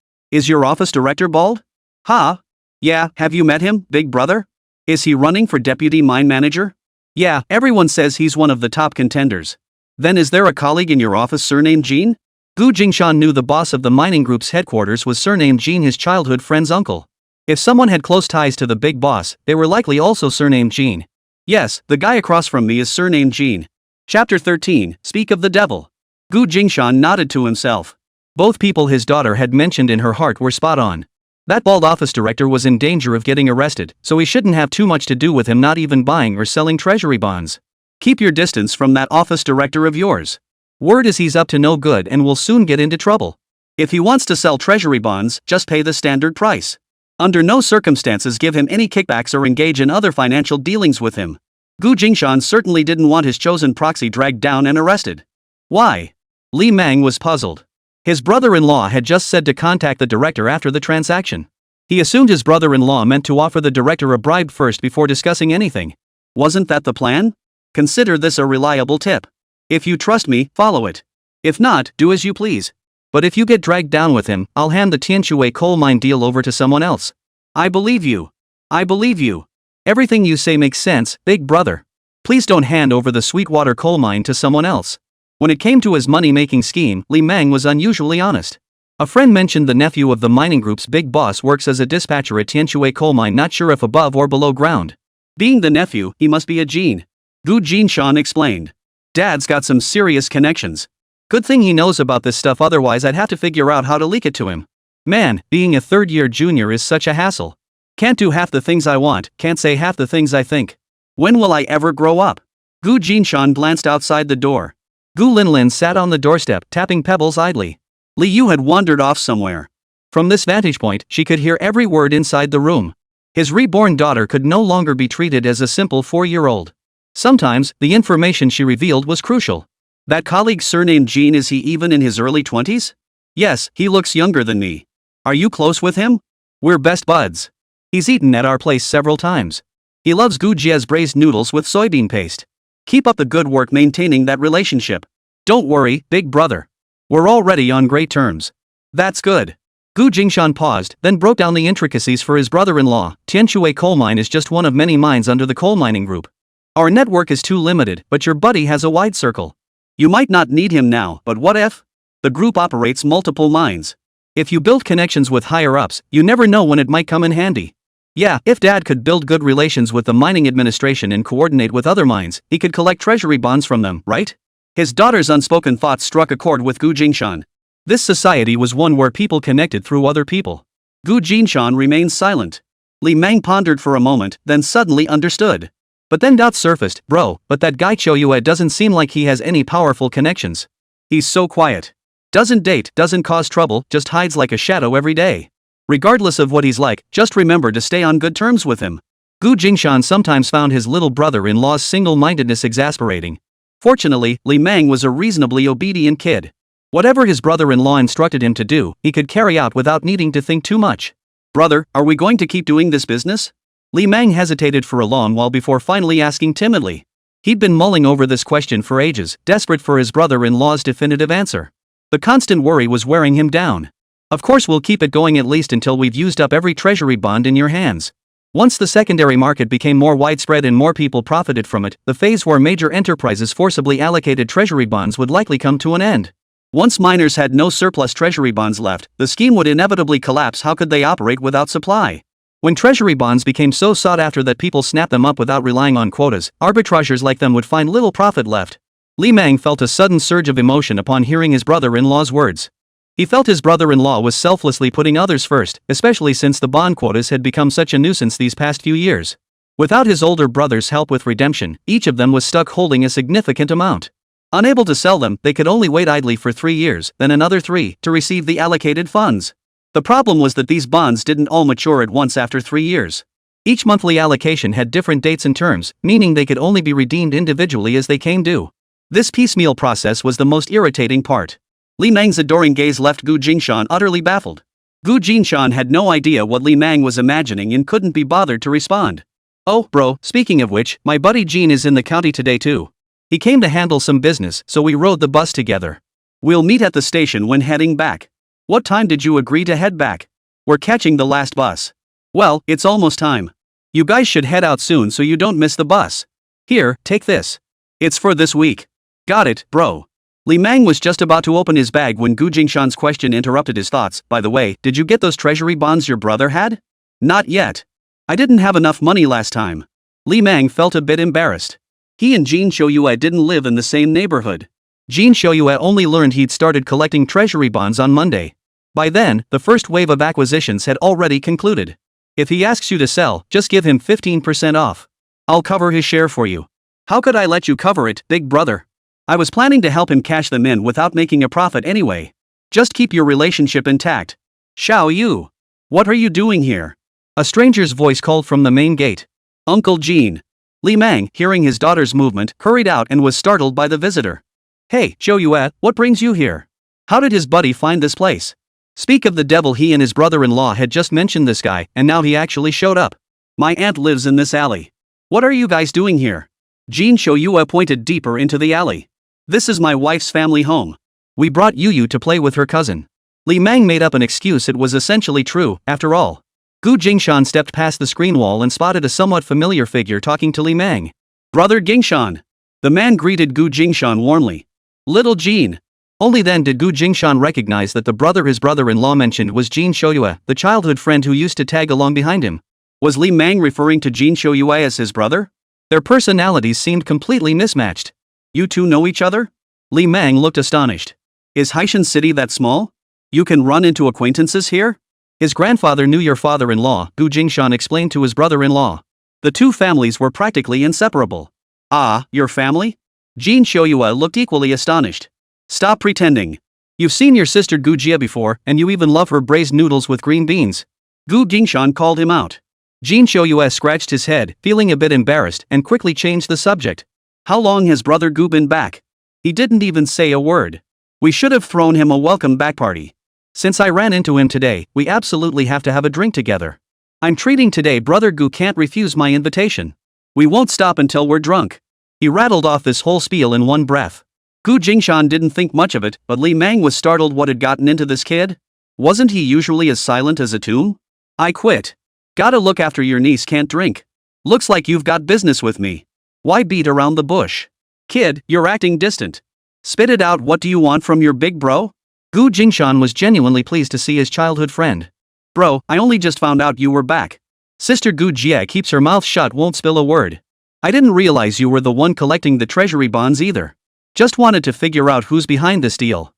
Is your office director bald? Ha? Yeah, have you met him, big brother? Is he running for deputy mine manager? Yeah, everyone says he's one of the top contenders. Then is there a colleague in your office surnamed Jean? Gu Jingshan knew the boss of the mining group's headquarters was surnamed Jean, his childhood friend's uncle. If someone had close ties to the big boss, they were likely also surnamed Jean. Yes, the guy across from me is surnamed Jean. Chapter 13, Speak of the Devil. Gu Jingshan nodded to himself. Both people his daughter had mentioned in her heart were spot on. That bald office director was in danger of getting arrested, so he shouldn't have too much to do with him not even buying or selling treasury bonds. Keep your distance from that office director of yours. Word is he's up to no good and will soon get into trouble. If he wants to sell treasury bonds, just pay the standard price. Under no circumstances give him any kickbacks or engage in other financial dealings with him. Gu Jingshan certainly didn't want his chosen proxy dragged down and arrested. Why? Li Meng was puzzled. His brother-in-law had just said to contact the director after the transaction. He assumed his brother-in-law meant to offer the director a bribe first before discussing anything. Wasn't that the plan? Consider this a reliable tip. If you trust me, follow it. If not, do as you please. But if you get dragged down with him, I'll hand the Tianshui coal mine deal over to someone else. I believe you. I believe you. Everything you say makes sense, big brother. Please don't hand over the Sweetwater coal mine to someone else. When it came to his money-making scheme, Li Meng was unusually honest. A friend mentioned the nephew of the mining group's big boss works as a dispatcher at Tianshui coal mine, not sure if above or below ground. Being the nephew, he must be a Jean. Gu Jingshan explained. Dad's got some serious connections. Good thing he knows about this stuff, otherwise I'd have to figure out how to leak it to him. Man, being a third-year junior is such a hassle. Can't do half the things I want, can't say half the things I think. When will I ever grow up? Gu Jingshan glanced outside the door. Gu Linlin sat on the doorstep, tapping pebbles idly. Li Yu had wandered off somewhere. From this vantage point, she could hear every word inside the room. His reborn daughter could no longer be treated as a simple 4-year-old. Sometimes, the information she revealed was crucial. That colleague surnamed Jean, is he even in his early 20s? Yes, he looks younger than me. Are you close with him? We're best buds. He's eaten at our place several times. He loves Gu Jie's braised noodles with soybean paste. Keep up the good work maintaining that relationship. Don't worry, big brother. We're already on great terms. That's good. Gu Jingshan paused, then broke down the intricacies for his brother-in-law. Tianshui coal mine is just one of many mines under the coal mining group. Our network is too limited, but your buddy has a wide circle. You might not need him now, but what if? The group operates multiple mines. If you build connections with higher-ups, you never know when it might come in handy. Yeah, if Dad could build good relations with the mining administration and coordinate with other mines, he could collect treasury bonds from them, right? His daughter's unspoken thoughts struck a chord with Gu Jingshan. This society was one where people connected through other people. Gu Jingshan remained silent. Li Meng pondered for a moment, then suddenly understood. But then doubts surfaced. Bro, but that guy Choyue doesn't seem like he has any powerful connections. He's so quiet. Doesn't date, doesn't cause trouble, just hides like a shadow every day. Regardless of what he's like, just remember to stay on good terms with him. Gu Jingshan sometimes found his little brother-in-law's single-mindedness exasperating. Fortunately, Li Meng was a reasonably obedient kid. Whatever his brother-in-law instructed him to do, he could carry out without needing to think too much. Brother, are we going to keep doing this business? Li Meng hesitated for a long while before finally asking timidly. He'd been mulling over this question for ages, desperate for his brother-in-law's definitive answer. The constant worry was wearing him down. Of course we'll keep it going at least until we've used up every treasury bond in your hands. Once the secondary market became more widespread and more people profited from it, the phase where major enterprises forcibly allocated treasury bonds would likely come to an end. Once miners had no surplus treasury bonds left, the scheme would inevitably collapse. How could they operate without supply? When treasury bonds became so sought after that people snapped them up without relying on quotas, arbitrageurs like them would find little profit left. Li Meng felt a sudden surge of emotion upon hearing his brother-in-law's words. He felt his brother-in-law was selflessly putting others first, especially since the bond quotas had become such a nuisance these past few years. Without his older brother's help with redemption, each of them was stuck holding a significant amount. Unable to sell them, they could only wait idly for 3 years, then another 3, to receive the allocated funds. The problem was that these bonds didn't all mature at once after 3 years. Each monthly allocation had different dates and terms, meaning they could only be redeemed individually as they came due. This piecemeal process was the most irritating part. Li Meng's adoring gaze left Gu Jingshan utterly baffled. Gu Jingshan had no idea what Li Meng was imagining and couldn't be bothered to respond. Oh, bro, speaking of which, my buddy Jean is in the county today too. He came to handle some business, so we rode the bus together. We'll meet at the station when heading back. What time did you agree to head back? We're catching the last bus. Well, it's almost time. You guys should head out soon so you don't miss the bus. Here, take this. It's for this week. Got it, bro. Li Meng was just about to open his bag when Gu Jingshan's question interrupted his thoughts. By the way, did you get those treasury bonds your brother had? Not yet. I didn't have enough money last time. Li Meng felt a bit embarrassed. He and Jean Shouyue didn't live in the same neighborhood. Jean Shouyue only learned he'd started collecting treasury bonds on Monday. By then, the first wave of acquisitions had already concluded. If he asks you to sell, just give him 15% off. I'll cover his share for you. How could I let you cover it, big brother? I was planning to help him cash them in without making a profit anyway. Just keep your relationship intact. Xiao Yu. What are you doing here? A stranger's voice called from the main gate. Uncle Jean. Li Meng, hearing his daughter's movement, hurried out and was startled by the visitor. Hey, Shouyue, what brings you here? How did his buddy find this place? Speak of the devil, he and his brother-in-law had just mentioned this guy, and now he actually showed up. My aunt lives in this alley. What are you guys doing here? Jean Shouyue pointed deeper into the alley. This is my wife's family home. We brought Yu to play with her cousin. Li Meng made up an excuse. It was essentially true, after all. Gu Jingshan stepped past the screen wall and spotted a somewhat familiar figure talking to Li Meng. Brother Jingshan. The man greeted Gu Jingshan warmly. Little Jean. Only then did Gu Jingshan recognize that the brother his brother-in-law mentioned was Jean Shouyue, the childhood friend who used to tag along behind him. Was Li Meng referring to Jean Shouyue as his brother? Their personalities seemed completely mismatched. You two know each other? Li Meng looked astonished. Is Haishan City that small? You can run into acquaintances here? His grandfather knew your father-in-law, Gu Jingshan explained to his brother-in-law. The two families were practically inseparable. Ah, your family? Jean Shouyue looked equally astonished. Stop pretending. You've seen your sister Gu Jia before, and you even love her braised noodles with green beans. Gu Jingshan called him out. Jean Shouyue scratched his head, feeling a bit embarrassed, and quickly changed the subject. How long has brother Gu been back? He didn't even say a word. We should have thrown him a welcome back party. Since I ran into him today, we absolutely have to have a drink together. I'm treating today. Brother Gu can't refuse my invitation. We won't stop until we're drunk. He rattled off this whole spiel in one breath. Gu Jingshan didn't think much of it, but Li Meng was startled. What had gotten into this kid? Wasn't he usually as silent as a tomb? I quit. Gotta look after your niece, can't drink. Looks like you've got business with me. Why beat around the bush? Kid, you're acting distant. Spit it out. What do you want from your big bro? Gu Jingshan was genuinely pleased to see his childhood friend. Bro, I only just found out you were back. Sister Gu Jia keeps her mouth shut, won't spill a word. I didn't realize you were the one collecting the treasury bonds either. Just wanted to figure out who's behind this deal.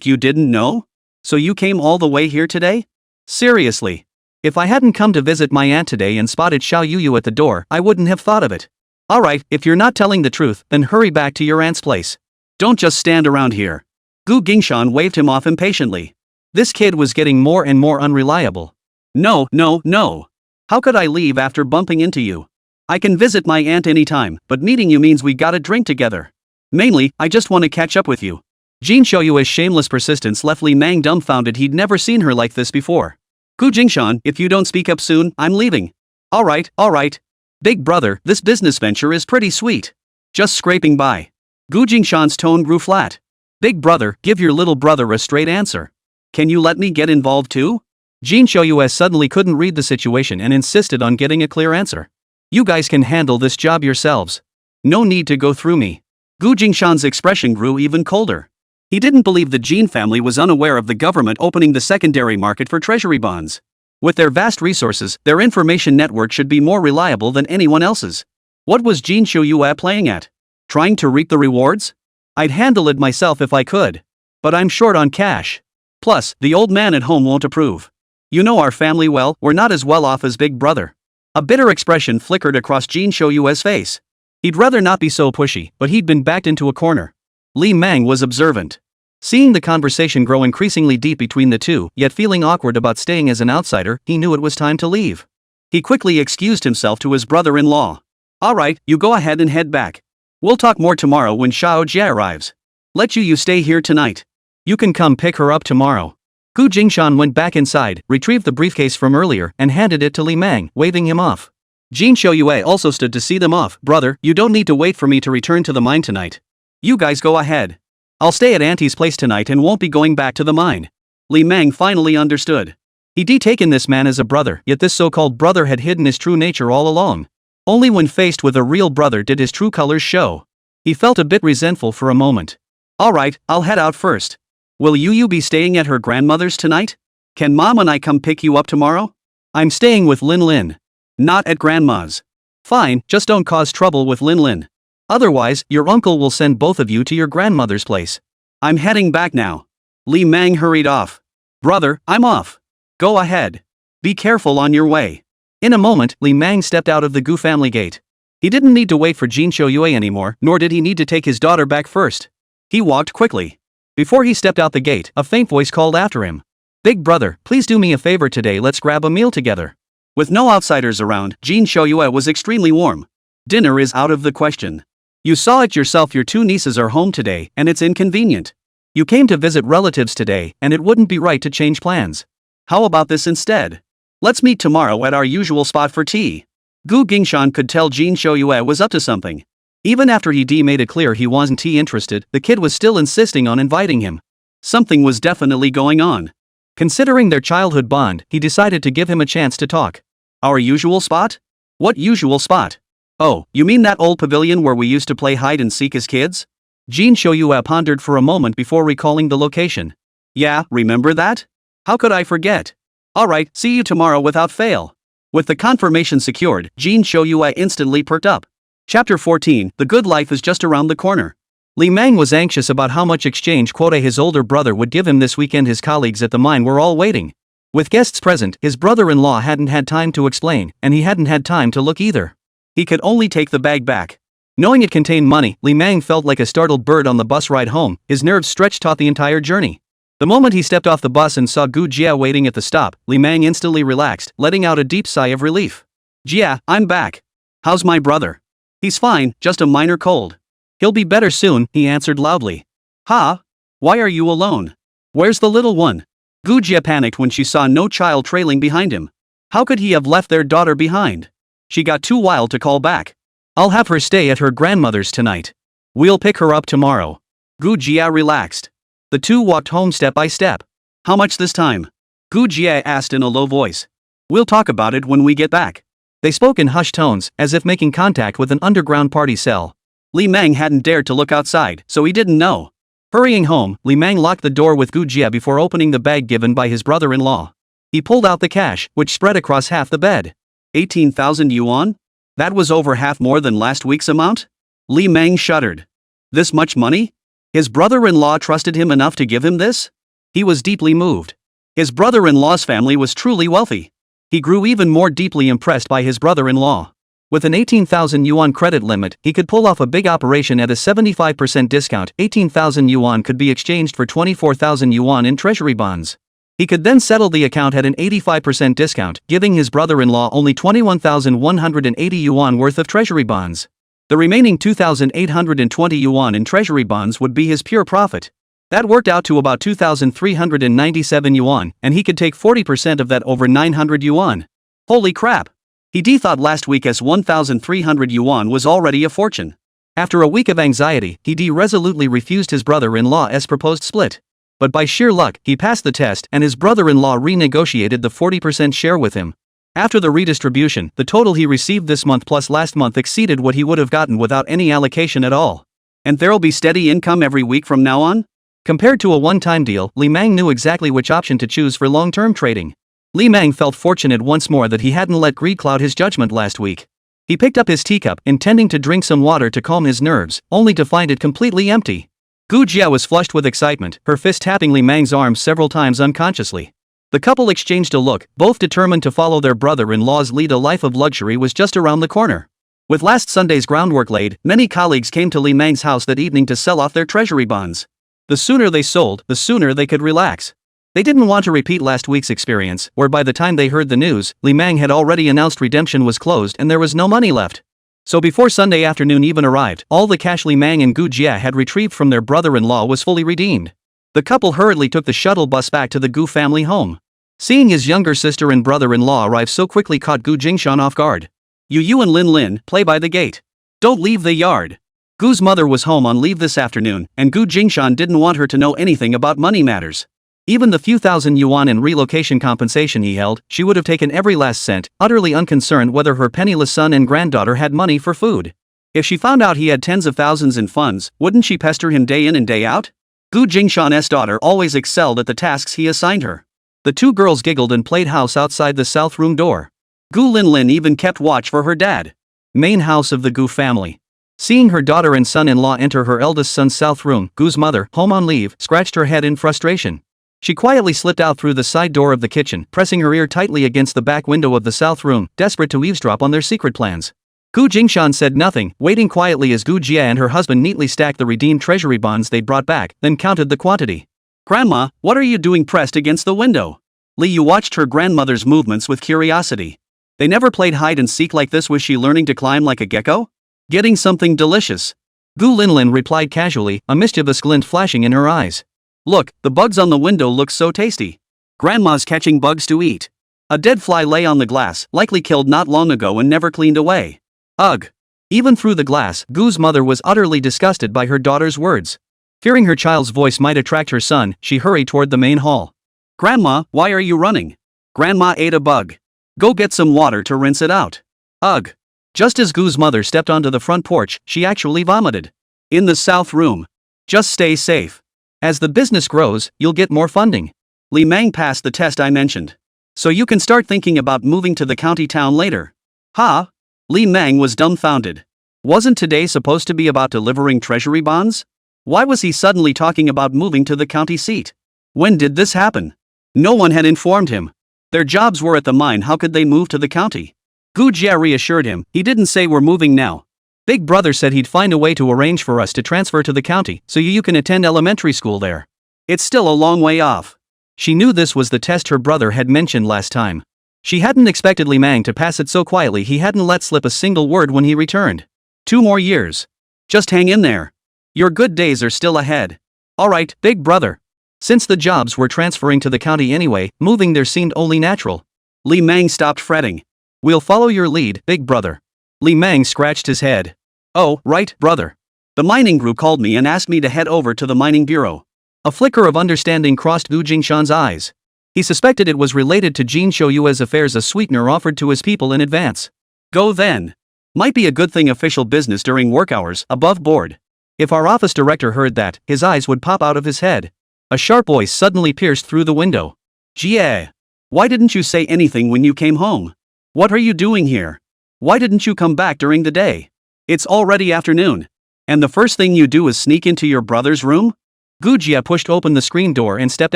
You didn't know? So you came all the way here today? Seriously. If I hadn't come to visit my aunt today and spotted Xiao Yu at the door, I wouldn't have thought of it. Alright, if you're not telling the truth, then hurry back to your aunt's place. Don't just stand around here. Gu Jingshan waved him off impatiently. This kid was getting more and more unreliable. No, no, no. How could I leave after bumping into you? I can visit my aunt anytime, but meeting you means we gotta drink together. Mainly, I just want to catch up with you. Jin Shoyue's shameless persistence left Li Mang dumbfounded. He'd never seen her like this before. Gu Jingshan, if you don't speak up soon, I'm leaving. Alright. Big brother, this business venture is pretty sweet. Just scraping by. Gu Jingshan's tone grew flat. Big brother, give your little brother a straight answer. Can you let me get involved too? Jin Shoyue suddenly couldn't read the situation and insisted on getting a clear answer. You guys can handle this job yourselves. No need to go through me. Gu Jingshan's expression grew even colder. He didn't believe the Jin family was unaware of the government opening the secondary market for treasury bonds. With their vast resources, their information network should be more reliable than anyone else's. What was Jin Shoyue playing at? Trying to reap the rewards? I'd handle it myself if I could. But I'm short on cash. Plus, the old man at home won't approve. You know our family well, we're not as well off as big brother. A bitter expression flickered across Jin Shoyue's face. He'd rather not be so pushy, but he'd been backed into a corner. Li Mang was observant. Seeing the conversation grow increasingly deep between the two, yet feeling awkward about staying as an outsider, he knew it was time to leave. He quickly excused himself to his brother-in-law. Alright, you go ahead and head back. We'll talk more tomorrow when Xiao Jia arrives. Let you stay here tonight. You can come pick her up tomorrow. Gu Jingshan went back inside, retrieved the briefcase from earlier, and handed it to Li Mang, waving him off. Jin Shoyue also stood to see them off. Brother, you don't need to wait for me to return to the mine tonight. You guys go ahead. I'll stay at Auntie's place tonight and won't be going back to the mine. Li Mang finally understood. He'd taken this man as a brother, yet this so-called brother had hidden his true nature all along. Only when faced with a real brother did his true colors show. He felt a bit resentful for a moment. Alright, I'll head out first. Will you be staying at her grandmother's tonight? Can Mom and I come pick you up tomorrow? I'm staying with Lin Lin. Not at Grandma's. Fine, just don't cause trouble with Lin Lin. Otherwise, your uncle will send both of you to your grandmother's place. I'm heading back now. Li Mang hurried off. Brother, I'm off. Go ahead. Be careful on your way. In a moment, Li Mang stepped out of the Gu family gate. He didn't need to wait for Jin Shoyue anymore, nor did he need to take his daughter back first. He walked quickly. Before he stepped out the gate, a faint voice called after him. Big brother, please do me a favor today, let's grab a meal together. With no outsiders around, Jin Shoyue was extremely warm. Dinner is out of the question. You saw it yourself, your two nieces are home today, and it's inconvenient. You came to visit relatives today, and it wouldn't be right to change plans. How about this instead? Let's meet tomorrow at our usual spot for tea. Gu Jingshan could tell Jin Shoyue was up to something. Even after he made it clear he wasn't interested, the kid was still insisting on inviting him. Something was definitely going on. Considering their childhood bond, he decided to give him a chance to talk. Our usual spot? What usual spot? Oh, you mean that old pavilion where we used to play hide and seek as kids? Jin Shoyue pondered for a moment before recalling the location. Yeah, remember that? How could I forget? Alright, see you tomorrow without fail. With the confirmation secured, Jin Shoyue instantly perked up. Chapter 14, The Good Life is just around the corner. Li Mang was anxious about how much exchange quota his older brother would give him this weekend. His colleagues at the mine were all waiting. With guests present, his brother-in-law hadn't had time to explain, and he hadn't had time to look either. He could only take the bag back. Knowing it contained money, Li Mang felt like a startled bird on the bus ride home, his nerves stretched taut the entire journey. The moment he stepped off the bus and saw Gu Jia waiting at the stop, Li Mang instantly relaxed, letting out a deep sigh of relief. Jia, I'm back. How's my brother? He's fine, just a minor cold. He'll be better soon, he answered loudly. Ha? Why are you alone? Where's the little one? Gu Jia panicked when she saw no child trailing behind him. How could he have left their daughter behind? She got too wild to call back. I'll have her stay at her grandmother's tonight. We'll pick her up tomorrow. Gu Jia relaxed. The two walked home step by step. How much this time? Gu Jia asked in a low voice. We'll talk about it when we get back. They spoke in hushed tones, as if making contact with an underground party cell. Li Mang hadn't dared to look outside, so he didn't know. Hurrying home, Li Mang locked the door with Gu Jia before opening the bag given by his brother-in-law. He pulled out the cash, which spread across half the bed. 18,000 yuan? That was over half more than last week's amount? Li Mang shuddered. This much money? His brother-in-law trusted him enough to give him this? He was deeply moved. His brother-in-law's family was truly wealthy. He grew even more deeply impressed by his brother-in-law. With an 18,000 yuan credit limit, he could pull off a big operation at a 75% discount. 18,000 yuan could be exchanged for 24,000 yuan in treasury bonds. He could then settle the account at an 85% discount, giving his brother-in-law only 21,180 yuan worth of treasury bonds. The remaining 2,820 yuan in treasury bonds would be his pure profit. That worked out to about 2,397 yuan, and he could take 40% of that over 900 yuan. Holy crap! He thought last week as 1,300 yuan was already a fortune. After a week of anxiety, he resolutely refused his brother-in-law's proposed split. But by sheer luck, he passed the test and his brother-in-law renegotiated the 40% share with him. After the redistribution, the total he received this month plus last month exceeded what he would have gotten without any allocation at all. And there'll be steady income every week from now on? Compared to a one-time deal, Li Mang knew exactly which option to choose for long-term trading. Li Mang felt fortunate once more that he hadn't let greed cloud his judgment last week. He picked up his teacup, intending to drink some water to calm his nerves, only to find it completely empty. Gu Jia was flushed with excitement, her fist tapping Li Mang's arm several times unconsciously. The couple exchanged a look, both determined to follow their brother-in-law's lead. A life of luxury was just around the corner. With last Sunday's groundwork laid, many colleagues came to Li Mang's house that evening to sell off their treasury bonds. The sooner they sold, the sooner they could relax. They didn't want to repeat last week's experience, where by the time they heard the news, Li Mang had already announced redemption was closed and there was no money left. So before Sunday afternoon even arrived, all the cash Li Mang and Gu Jia had retrieved from their brother-in-law was fully redeemed. The couple hurriedly took the shuttle bus back to the Gu family home. Seeing his younger sister and brother-in-law arrive so quickly caught Gu Jingshan off guard. You and Lin Lin, play by the gate. Don't leave the yard. Gu's mother was home on leave this afternoon, and Gu Jingshan didn't want her to know anything about money matters. Even the few thousand yuan in relocation compensation he held, she would have taken every last cent, utterly unconcerned whether her penniless son and granddaughter had money for food. If she found out he had tens of thousands in funds, wouldn't she pester him day in and day out? Gu Jingshan's daughter always excelled at the tasks he assigned her. The two girls giggled and played house outside the south room door. Gu Linlin even kept watch for her dad. Main house of the Gu family. Seeing her daughter and son-in-law enter her eldest son's south room, Gu's mother, home on leave, scratched her head in frustration. She quietly slipped out through the side door of the kitchen, pressing her ear tightly against the back window of the south room, desperate to eavesdrop on their secret plans. Gu Jingshan said nothing, waiting quietly as Gu Jia and her husband neatly stacked the redeemed treasury bonds they'd brought back, then counted the quantity. "Grandma, what are you doing pressed against the window?" Li Yu watched her grandmother's movements with curiosity. They never played hide and seek like this. Was she learning to climb like a gecko? Getting something delicious. Gu Linlin replied casually, a mischievous glint flashing in her eyes. "Look, the bugs on the window look so tasty. Grandma's catching bugs to eat." A dead fly lay on the glass, likely killed not long ago and never cleaned away. Ugh. Even through the glass, Gu's mother was utterly disgusted by her daughter's words. Fearing her child's voice might attract her son, she hurried toward the main hall. "Grandma, why are you running? Grandma ate a bug. Go get some water to rinse it out." Ugh. Just as Gu's mother stepped onto the front porch, she actually vomited. In the south room. Just stay safe. As the business grows, you'll get more funding. Li Mang passed the test I mentioned. So you can start thinking about moving to the county town later. Huh? Li Mang was dumbfounded. Wasn't today supposed to be about delivering treasury bonds? Why was he suddenly talking about moving to the county seat? When did this happen? No one had informed him. Their jobs were at the mine. How could they move to the county? Gu Jia reassured him. He didn't say we're moving now. Big brother said he'd find a way to arrange for us to transfer to the county so you can attend elementary school there. It's still a long way off. She knew this was the test her brother had mentioned last time. She hadn't expected Li Mang to pass it so quietly. He hadn't let slip a single word when he returned. 2 more years. Just hang in there. Your good days are still ahead. Alright, big brother. Since the jobs were transferring to the county anyway, moving there seemed only natural. Li Mang stopped fretting. We'll follow your lead, big brother. Li Mang scratched his head. Oh, right, brother. The mining group called me and asked me to head over to the mining bureau. A flicker of understanding crossed Gu Jingshan's eyes. He suspected it was related to Jin Shouyue's affairs, a sweetener offered to his people in advance. Go then. Might be a good thing, official business during work hours, above board. If our office director heard that, his eyes would pop out of his head. A sharp voice suddenly pierced through the window. Jie. Why didn't you say anything when you came home? What are you doing here? Why didn't you come back during the day? It's already afternoon. And the first thing you do is sneak into your brother's room? Gu Jia pushed open the screen door and stepped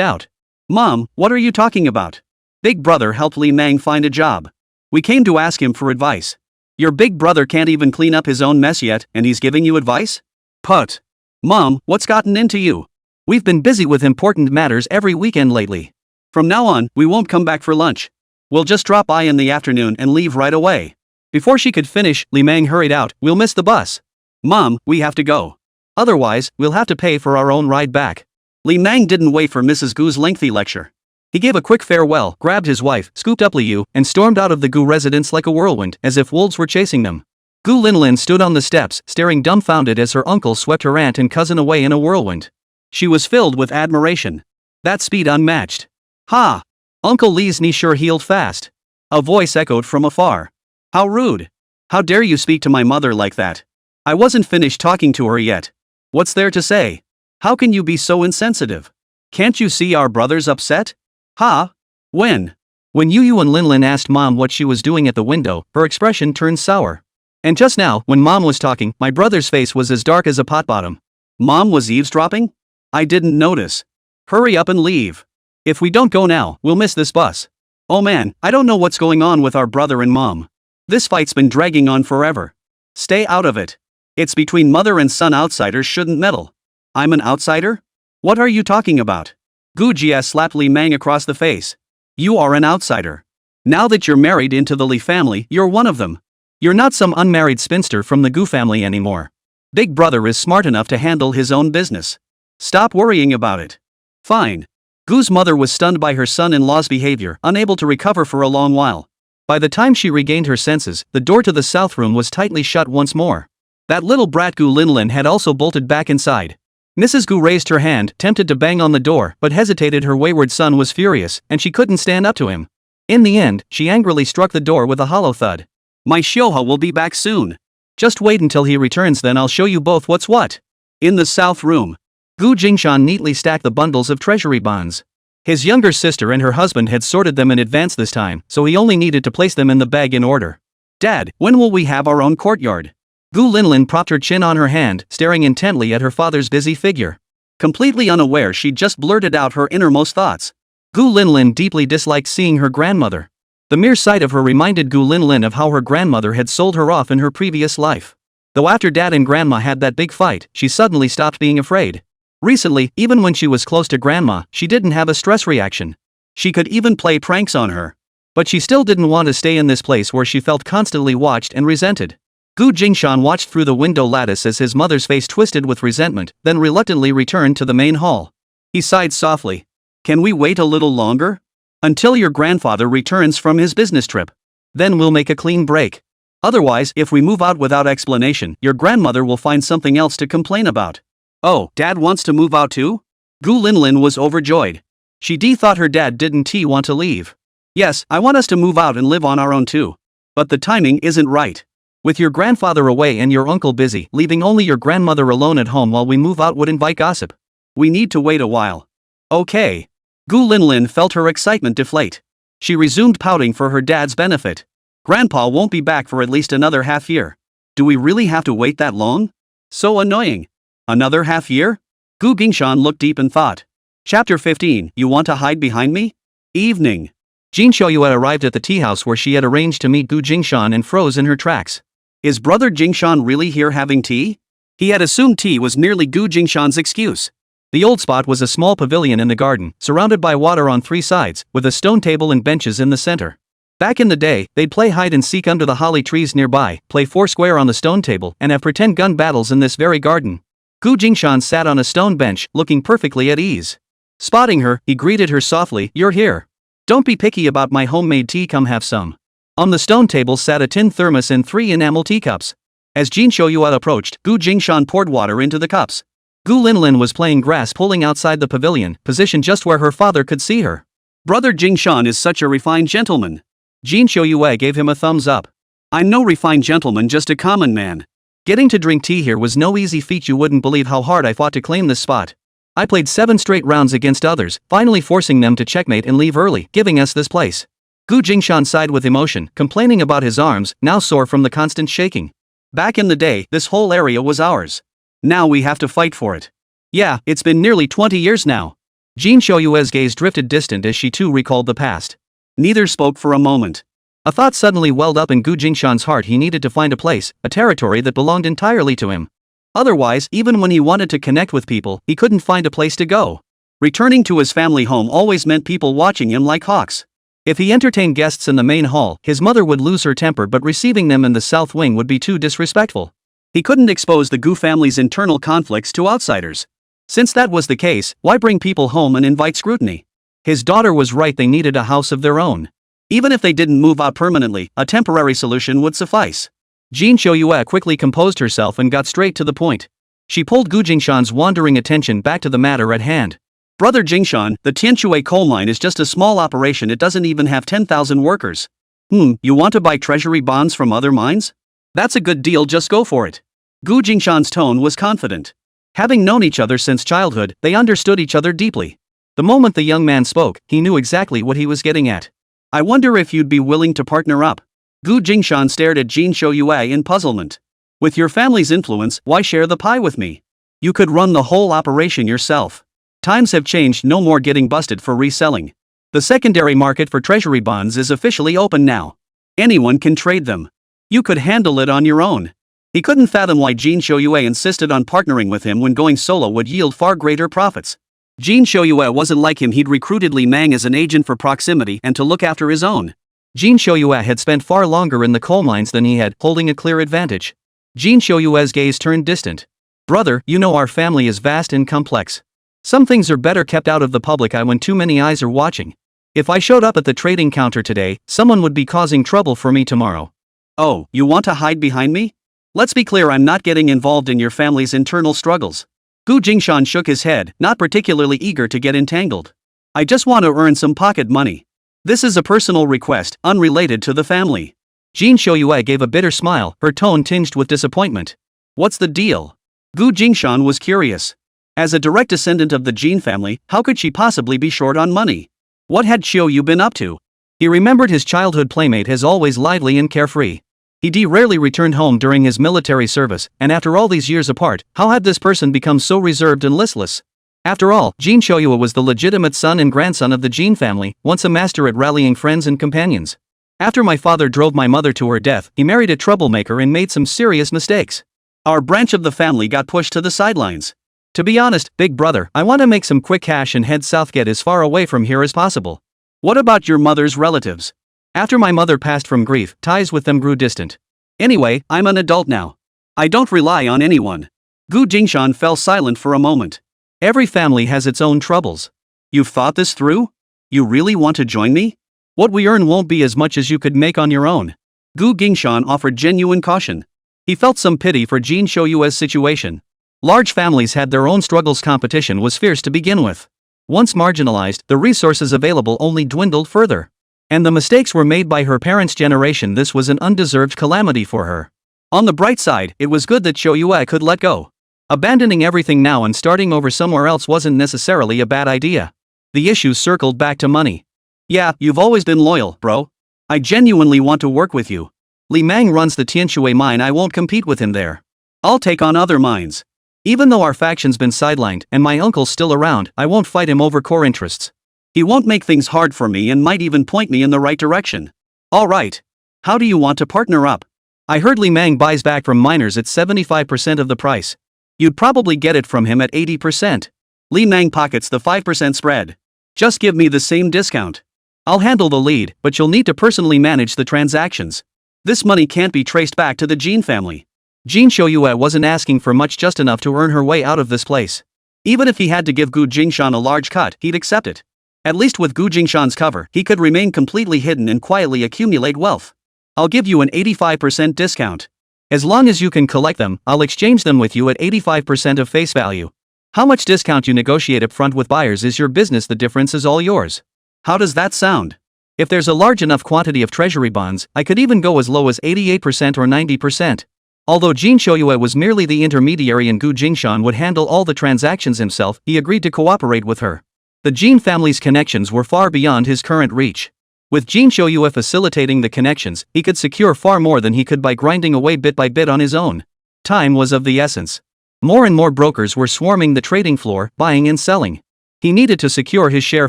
out. Mom, what are you talking about? Big brother helped Li Mang find a job. We came to ask him for advice. Your big brother can't even clean up his own mess yet, and he's giving you advice? Put. Mom, what's gotten into you? We've been busy with important matters every weekend lately. From now on, we won't come back for lunch. We'll just drop by in the afternoon and leave right away. Before she could finish, Li Mang hurried out. We'll miss the bus. Mom, we have to go. Otherwise, we'll have to pay for our own ride back. Li Mang didn't wait for Mrs. Gu's lengthy lecture. He gave a quick farewell, grabbed his wife, scooped up Liu, and stormed out of the Gu residence like a whirlwind, as if wolves were chasing them. Gu Linlin stood on the steps, staring dumbfounded as her uncle swept her aunt and cousin away in a whirlwind. She was filled with admiration. That speed unmatched. Ha! Uncle Li's knee sure healed fast. A voice echoed from afar. How rude. How dare you speak to my mother like that? I wasn't finished talking to her yet. What's there to say? How can you be so insensitive? Can't you see our brother's upset? Ha! When Yu and Linlin asked Mom what she was doing at the window, her expression turned sour. And just now, when Mom was talking, my brother's face was as dark as a pot bottom. Mom was eavesdropping? I didn't notice. Hurry up and leave. If we don't go now, we'll miss this bus. Oh man, I don't know what's going on with our brother and Mom. This fight's been dragging on forever. Stay out of it. It's between mother and son, outsiders shouldn't meddle. I'm an outsider? What are you talking about? Gu Jia slapped Li Mang across the face. You are an outsider. Now that you're married into the Li family, you're one of them. You're not some unmarried spinster from the Gu family anymore. Big brother is smart enough to handle his own business. Stop worrying about it. Fine. Gu's mother was stunned by her son-in-law's behavior, unable to recover for a long while. By the time she regained her senses, the door to the south room was tightly shut once more. That little brat Gu Linlin had also bolted back inside. Mrs. Gu raised her hand, tempted to bang on the door, but hesitated. Her wayward son was furious, and she couldn't stand up to him. In the end, she angrily struck the door with a hollow thud. My Shoha will be back soon. Just wait until he returns, then I'll show you both what's what. In the south room, Gu Jingshan neatly stacked the bundles of treasury bonds. His younger sister and her husband had sorted them in advance this time, so he only needed to place them in the bag in order. Dad, when will we have our own courtyard? Gu Linlin propped her chin on her hand, staring intently at her father's busy figure. Completely unaware, she just blurted out her innermost thoughts. Gu Linlin deeply disliked seeing her grandmother. The mere sight of her reminded Gu Linlin of how her grandmother had sold her off in her previous life. Though after Dad and Grandma had that big fight, she suddenly stopped being afraid. Recently, even when she was close to Grandma, she didn't have a stress reaction. She could even play pranks on her. But she still didn't want to stay in this place where she felt constantly watched and resented. Gu Jingshan watched through the window lattice as his mother's face twisted with resentment, then reluctantly returned to the main hall. He sighed softly. Can we wait a little longer? Until your grandfather returns from his business trip. Then we'll make a clean break. Otherwise, if we move out without explanation, your grandmother will find something else to complain about. Oh, Dad wants to move out too? Gu Linlin was overjoyed. She thought her dad didn't want to leave. Yes, I want us to move out and live on our own too. But the timing isn't right. With your grandfather away and your uncle busy, leaving only your grandmother alone at home while we move out would invite gossip. We need to wait a while. Okay. Gu Linlin felt her excitement deflate. She resumed pouting for her dad's benefit. Grandpa won't be back for at least another half year. Do we really have to wait that long? So annoying. Another half year? Gu Jingshan looked deep in thought. Chapter 15, You Want to Hide Behind Me? Evening. Jin Shoyu had arrived at the tea house where she had arranged to meet Gu Jingshan and froze in her tracks. Is brother Jingshan really here having tea? He had assumed tea was merely Gu Jingshan's excuse. The old spot was a small pavilion in the garden, surrounded by water on three sides, with a stone table and benches in the center. Back in the day, they'd play hide and seek under the holly trees nearby, play foursquare on the stone table, and have pretend gun battles in this very garden. Gu Jingshan sat on a stone bench, looking perfectly at ease. Spotting her, he greeted her softly, You're here. Don't be picky about my homemade tea, come have some. On the stone table sat a tin thermos and 3 enamel teacups. As Jin Shoyuat approached, Gu Jingshan poured water into the cups. Gu Linlin was playing grass pulling outside the pavilion, positioned just where her father could see her. Brother Jingshan is such a refined gentleman. Jin Shoyue gave him a thumbs up. I'm no refined gentleman, just a common man. Getting to drink tea here was no easy feat. You wouldn't believe how hard I fought to claim this spot. I played 7 straight rounds against others, finally forcing them to checkmate and leave early, giving us this place. Gu Jingshan sighed with emotion, complaining about his arms, now sore from the constant shaking. Back in the day, this whole area was ours. Now we have to fight for it. Yeah, it's been nearly 20 years now. Jin Shoyue's gaze drifted distant as she too recalled the past. Neither spoke for a moment. A thought suddenly welled up in Gu Jingshan's heart. He needed to find a place, a territory that belonged entirely to him. Otherwise, even when he wanted to connect with people, he couldn't find a place to go. Returning to his family home always meant people watching him like hawks. If he entertained guests in the main hall, his mother would lose her temper, but receiving them in the south wing would be too disrespectful. He couldn't expose the Gu family's internal conflicts to outsiders. Since that was the case, why bring people home and invite scrutiny? His daughter was right, they needed a house of their own. Even if they didn't move out permanently, a temporary solution would suffice. Jin Shoyue quickly composed herself and got straight to the point. She pulled Gu Jingshan's wandering attention back to the matter at hand. Brother Jingshan, the Tianshui coal mine is just a small operation, it doesn't even have 10,000 workers. You want to buy treasury bonds from other mines? That's a good deal, just go for it. Gu Jingshan's tone was confident. Having known each other since childhood, they understood each other deeply. The moment the young man spoke, he knew exactly what he was getting at. I wonder if you'd be willing to partner up. Gu Jingshan stared at Jin Shoyue in puzzlement. With your family's influence, why share the pie with me? You could run the whole operation yourself. Times have changed, no more getting busted for reselling. The secondary market for treasury bonds is officially open now. Anyone can trade them. You could handle it on your own. He couldn't fathom why Jin Shoyue insisted on partnering with him when going solo would yield far greater profits. Jin Shoyue wasn't like him, he'd recruited Li Mang as an agent for proximity and to look after his own. Jin Shoyue had spent far longer in the coal mines than he had, holding a clear advantage. Jin Shoyue's gaze turned distant. Brother, you know our family is vast and complex. Some things are better kept out of the public eye when too many eyes are watching. If I showed up at the trading counter today, someone would be causing trouble for me tomorrow. Oh, you want to hide behind me? Let's be clear, I'm not getting involved in your family's internal struggles. Gu Jingshan shook his head, not particularly eager to get entangled. I just want to earn some pocket money. This is a personal request, unrelated to the family. Jin Shoyue gave a bitter smile, her tone tinged with disappointment. What's the deal? Gu Jingshan was curious. As a direct descendant of the Jin family, how could she possibly be short on money? What had Shoyu been up to? He remembered his childhood playmate as always lively and carefree. He rarely returned home during his military service, and after all these years apart, how had this person become so reserved and listless? After all, Jin Shoyu was the legitimate son and grandson of the Jin family, once a master at rallying friends and companions. After my father drove my mother to her death, he married a troublemaker and made some serious mistakes. Our branch of the family got pushed to the sidelines. To be honest, big brother, I want to make some quick cash and head south, get as far away from here as possible. What about your mother's relatives? After my mother passed from grief, ties with them grew distant. Anyway, I'm an adult now. I don't rely on anyone. Gu Jingshan fell silent for a moment. Every family has its own troubles. You've thought this through? You really want to join me? What we earn won't be as much as you could make on your own. Gu Jingshan offered genuine caution. He felt some pity for Jin Shoyue's situation. Large families had their own struggles, competition was fierce to begin with. Once marginalized, the resources available only dwindled further. And the mistakes were made by her parents' generation. This was an undeserved calamity for her. On the bright side, it was good that Shoyue could let go. Abandoning everything now and starting over somewhere else wasn't necessarily a bad idea. The issue circled back to money. Yeah, you've always been loyal, bro. I genuinely want to work with you. Li Mang runs the Tianshui mine, I won't compete with him there. I'll take on other mines. Even though our faction's been sidelined and my uncle's still around, I won't fight him over core interests. He won't make things hard for me and might even point me in the right direction. Alright. How do you want to partner up? I heard Li Mang buys back from miners at 75% of the price. You'd probably get it from him at 80%. Li Mang pockets the 5% spread. Just give me the same discount. I'll handle the lead, but you'll need to personally manage the transactions. This money can't be traced back to the Jin family. Jin Shoyue wasn't asking for much, just enough to earn her way out of this place. Even if he had to give Gu Jingshan a large cut, he'd accept it. At least with Gu Jingshan's cover, he could remain completely hidden and quietly accumulate wealth. I'll give you an 85% discount. As long as you can collect them, I'll exchange them with you at 85% of face value. How much discount you negotiate up front with buyers is your business, the difference is all yours. How does that sound? If there's a large enough quantity of treasury bonds, I could even go as low as 88% or 90%. Although Jin Shoyue was merely the intermediary and Gu Jingshan would handle all the transactions himself, he agreed to cooperate with her. The Jin family's connections were far beyond his current reach. With Jin Shoyue facilitating the connections, he could secure far more than he could by grinding away bit by bit on his own. Time was of the essence. More and more brokers were swarming the trading floor, buying and selling. He needed to secure his share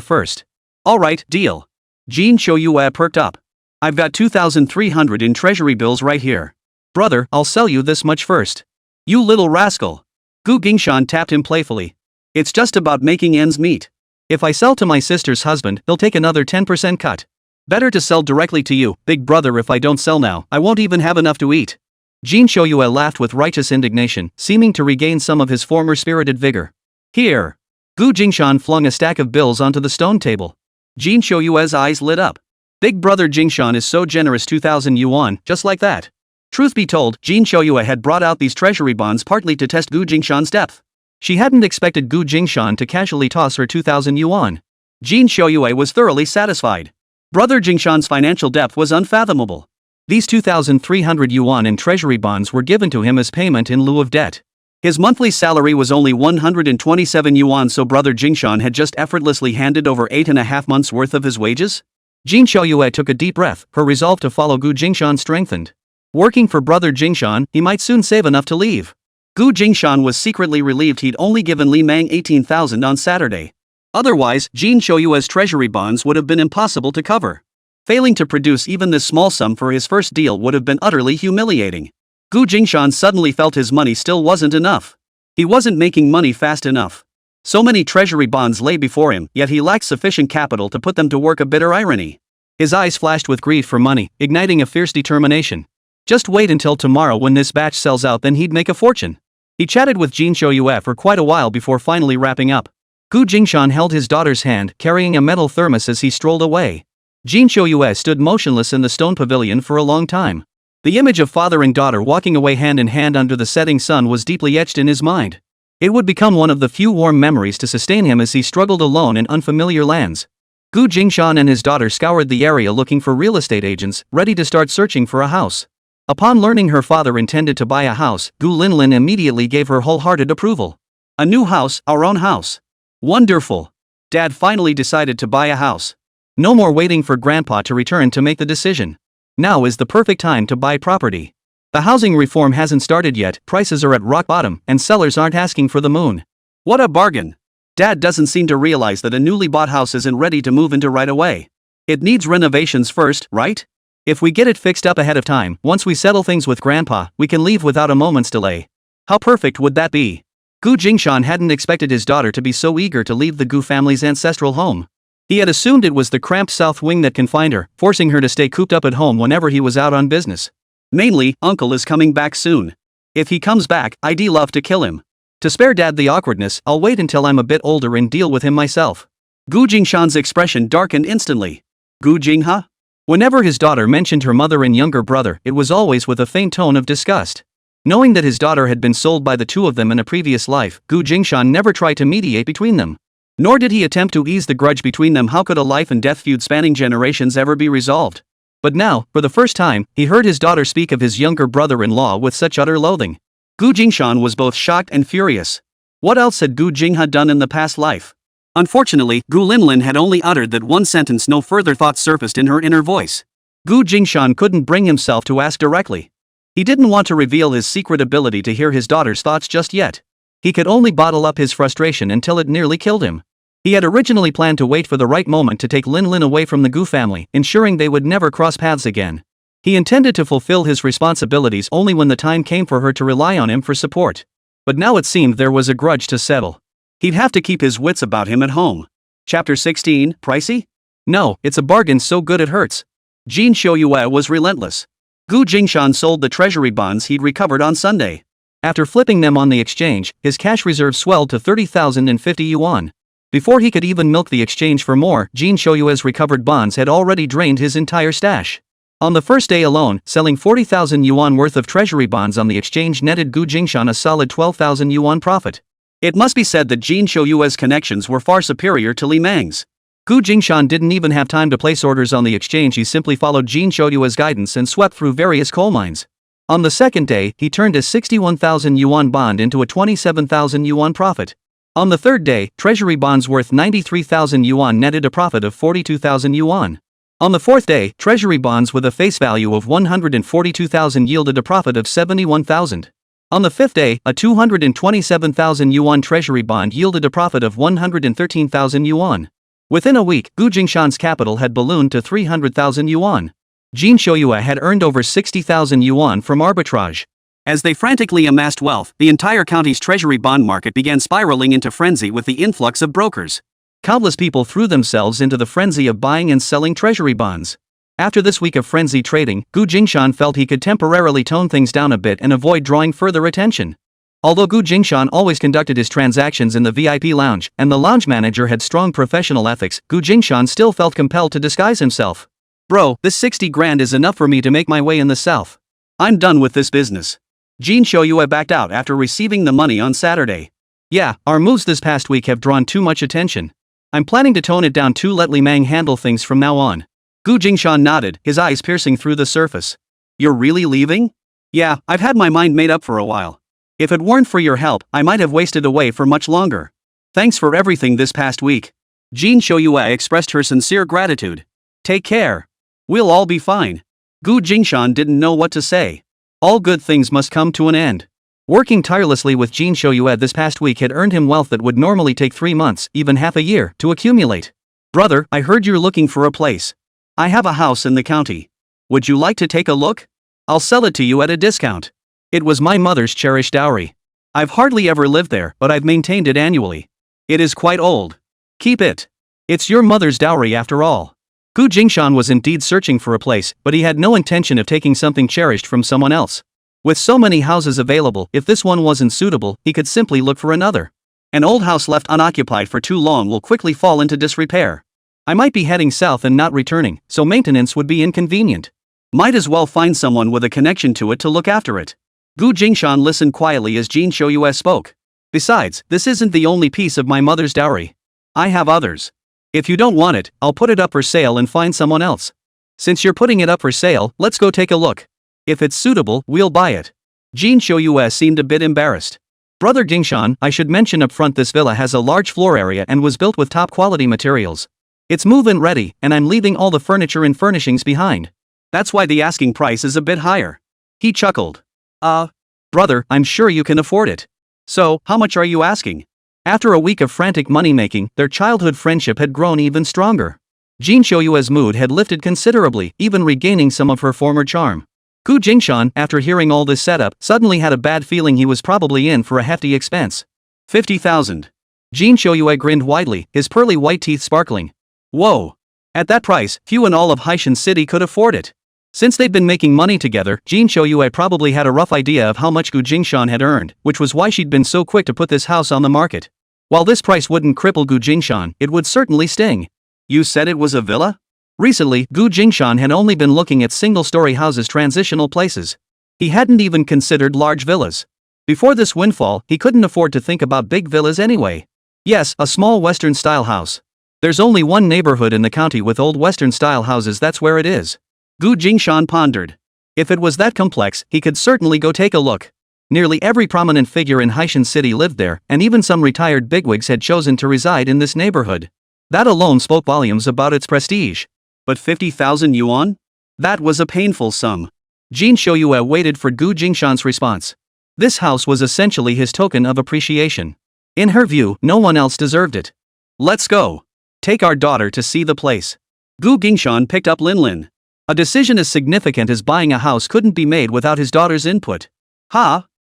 first. Alright, deal. Jin Shoyue perked up. I've got 2,300 in treasury bills right here. Brother, I'll sell you this much first. You little rascal. Gu Jingshan tapped him playfully. It's just about making ends meet. If I sell to my sister's husband, he'll take another 10% cut. Better to sell directly to you, big brother. If I don't sell now, I won't even have enough to eat. Jin Shoyue laughed with righteous indignation, seeming to regain some of his former spirited vigor. Here. Gu Jingshan flung a stack of bills onto the stone table. Jin Shoyue's eyes lit up. Big brother Jingshan is so generous. 2,000 yuan, just like that. Truth be told, Jin Shoyue had brought out these treasury bonds partly to test Gu Jingshan's depth. She hadn't expected Gu Jingshan to casually toss her 2,000 yuan. Jin Shoyue was thoroughly satisfied. Brother Jingshan's financial depth was unfathomable. These 2,300 yuan in treasury bonds were given to him as payment in lieu of debt. His monthly salary was only 127 yuan, so brother Jingshan had just effortlessly handed over 8.5 months worth of his wages? Jin Shoyue took a deep breath, her resolve to follow Gu Jingshan strengthened. Working for brother Jingshan, he might soon save enough to leave. Gu Jingshan was secretly relieved he'd only given Li Mang 18,000 on Saturday. Otherwise, Jin Shoyue's treasury bonds would have been impossible to cover. Failing to produce even this small sum for his first deal would have been utterly humiliating. Gu Jingshan suddenly felt his money still wasn't enough. He wasn't making money fast enough. So many treasury bonds lay before him, yet he lacked sufficient capital to put them to work. A bitter irony. His eyes flashed with greed for money, igniting a fierce determination. Just wait until tomorrow when this batch sells out, then he'd make a fortune. He chatted with Jin Shoyue for quite a while before finally wrapping up. Gu Jingshan held his daughter's hand, carrying a metal thermos as he strolled away. Jin Shoyue stood motionless in the stone pavilion for a long time. The image of father and daughter walking away hand in hand under the setting sun was deeply etched in his mind. It would become one of the few warm memories to sustain him as he struggled alone in unfamiliar lands. Gu Jingshan and his daughter scoured the area looking for real estate agents, ready to start searching for a house. Upon learning her father intended to buy a house, Gu Linlin immediately gave her wholehearted approval. A new house, our own house. Wonderful. Dad finally decided to buy a house. No more waiting for Grandpa to return to make the decision. Now is the perfect time to buy property. The housing reform hasn't started yet, prices are at rock bottom, and sellers aren't asking for the moon. What a bargain. Dad doesn't seem to realize that a newly bought house isn't ready to move into right away. It needs renovations first, right? If we get it fixed up ahead of time, once we settle things with Grandpa, we can leave without a moment's delay. How perfect would that be? Gu Jingshan hadn't expected his daughter to be so eager to leave the Gu family's ancestral home. He had assumed it was the cramped south wing that confined her, forcing her to stay cooped up at home whenever he was out on business. Mainly, Uncle is coming back soon. If he comes back, I'd love to kill him. To spare Dad the awkwardness, I'll wait until I'm a bit older and deal with him myself. Gu Jingshan's expression darkened instantly. Gu Jingha? Whenever his daughter mentioned her mother and younger brother, it was always with a faint tone of disgust. Knowing that his daughter had been sold by the two of them in a previous life, Gu Jingshan never tried to mediate between them. Nor did he attempt to ease the grudge between them. How could a life and death feud spanning generations ever be resolved? But now, for the first time, he heard his daughter speak of his younger brother-in-law with such utter loathing. Gu Jingshan was both shocked and furious. What else had Gu Jingha done in the past life? Unfortunately, Gu Linlin had only uttered that one sentence. No further thought surfaced in her inner voice. Gu Jingshan couldn't bring himself to ask directly. He didn't want to reveal his secret ability to hear his daughter's thoughts just yet. He could only bottle up his frustration until it nearly killed him. He had originally planned to wait for the right moment to take Linlin away from the Gu family, ensuring they would never cross paths again. He intended to fulfill his responsibilities only when the time came for her to rely on him for support. But now it seemed there was a grudge to settle. He'd have to keep his wits about him at home. Chapter 16, pricey? No, it's a bargain so good it hurts. Jin Shoyue was relentless. Gu Jingshan sold the treasury bonds he'd recovered on Sunday. After flipping them on the exchange, his cash reserve swelled to 30,050 yuan. Before he could even milk the exchange for more, Jin Shoyue's recovered bonds had already drained his entire stash. On the first day alone, selling 40,000 yuan worth of treasury bonds on the exchange netted Gu Jingshan a solid 12,000 yuan profit. It must be said that Jin Shoyue's connections were far superior to Li Mang's. Gu Jingshan didn't even have time to place orders on the exchange. He simply followed Jin Shoyue's guidance and swept through various coal mines. On the second day, he turned a 61,000 yuan bond into a 27,000 yuan profit. On the third day, treasury bonds worth 93,000 yuan netted a profit of 42,000 yuan. On the fourth day, treasury bonds with a face value of 142,000 yielded a profit of 71,000. On the fifth day, a 227,000 yuan treasury bond yielded a profit of 113,000 yuan. Within a week, Gu Jingshan's capital had ballooned to 300,000 yuan. Jin Shoyue had earned over 60,000 yuan from arbitrage. As they frantically amassed wealth, the entire county's treasury bond market began spiraling into frenzy with the influx of brokers. Countless people threw themselves into the frenzy of buying and selling treasury bonds. After this week of frenzied trading, Gu Jingshan felt he could temporarily tone things down a bit and avoid drawing further attention. Although Gu Jingshan always conducted his transactions in the VIP lounge, and the lounge manager had strong professional ethics, Gu Jingshan still felt compelled to disguise himself. Bro, this 60 grand is enough for me to make my way in the south. I'm done with this business. Jin Shoyue backed out after receiving the money on Saturday. Yeah, our moves this past week have drawn too much attention. I'm planning to tone it down to let Li Mang handle things from now on. Gu Jingshan nodded, his eyes piercing through the surface. You're really leaving? Yeah, I've had my mind made up for a while. If it weren't for your help, I might have wasted away for much longer. Thanks for everything this past week. Jin Shoyue expressed her sincere gratitude. Take care. We'll all be fine. Gu Jingshan didn't know what to say. All good things must come to an end. Working tirelessly with Jin Shoyue this past week had earned him wealth that would normally take 3 months, even half a year, to accumulate. Brother, I heard you're looking for a place. I have a house in the county. Would you like to take a look? I'll sell it to you at a discount. It was my mother's cherished dowry. I've hardly ever lived there, but I've maintained it annually. It is quite old. Keep it. It's your mother's dowry after all. Gu Jingshan was indeed searching for a place, but he had no intention of taking something cherished from someone else. With so many houses available, if this one wasn't suitable, he could simply look for another. An old house left unoccupied for too long will quickly fall into disrepair. I might be heading south and not returning, so maintenance would be inconvenient. Might as well find someone with a connection to it to look after it. Gu Jingshan listened quietly as Jin Shoyue spoke. Besides, this isn't the only piece of my mother's dowry. I have others. If you don't want it, I'll put it up for sale and find someone else. Since you're putting it up for sale, let's go take a look. If it's suitable, we'll buy it. Jin Shoyue seemed a bit embarrassed. Brother Jingshan, I should mention up front this villa has a large floor area and was built with top quality materials. It's move-in ready, and I'm leaving all the furniture and furnishings behind. That's why the asking price is a bit higher. He chuckled. Brother, I'm sure you can afford it. So, how much are you asking? After a week of frantic money-making, their childhood friendship had grown even stronger. Jin Shoyue's mood had lifted considerably, even regaining some of her former charm. Gu Jingshan, after hearing all this setup, suddenly had a bad feeling he was probably in for a hefty expense. 50,000. Jin Shoyue grinned widely, his pearly white teeth sparkling. Whoa! At that price, few in all of Haishan City could afford it. Since they'd been making money together, Jin Shoyue probably had a rough idea of how much Gu Jingshan had earned, which was why she'd been so quick to put this house on the market. While this price wouldn't cripple Gu Jingshan, it would certainly sting. You said it was a villa? Recently, Gu Jingshan had only been looking at single-story houses, transitional places. He hadn't even considered large villas. Before this windfall, he couldn't afford to think about big villas anyway. Yes, a small Western-style house. There's only one neighborhood in the county with old Western-style houses, that's where it is. Gu Jingshan pondered. If it was that complex, he could certainly go take a look. Nearly every prominent figure in Haishan City lived there, and even some retired bigwigs had chosen to reside in this neighborhood. That alone spoke volumes about its prestige. But 50,000 yuan? That was a painful sum. Jin Shoyue waited for Gu Jingshan's response. This house was essentially his token of appreciation. In her view, no one else deserved it. Let's go. Take our daughter to see the place. Gu Jingshan picked up Linlin. A decision as significant as buying a house couldn't be made without his daughter's input.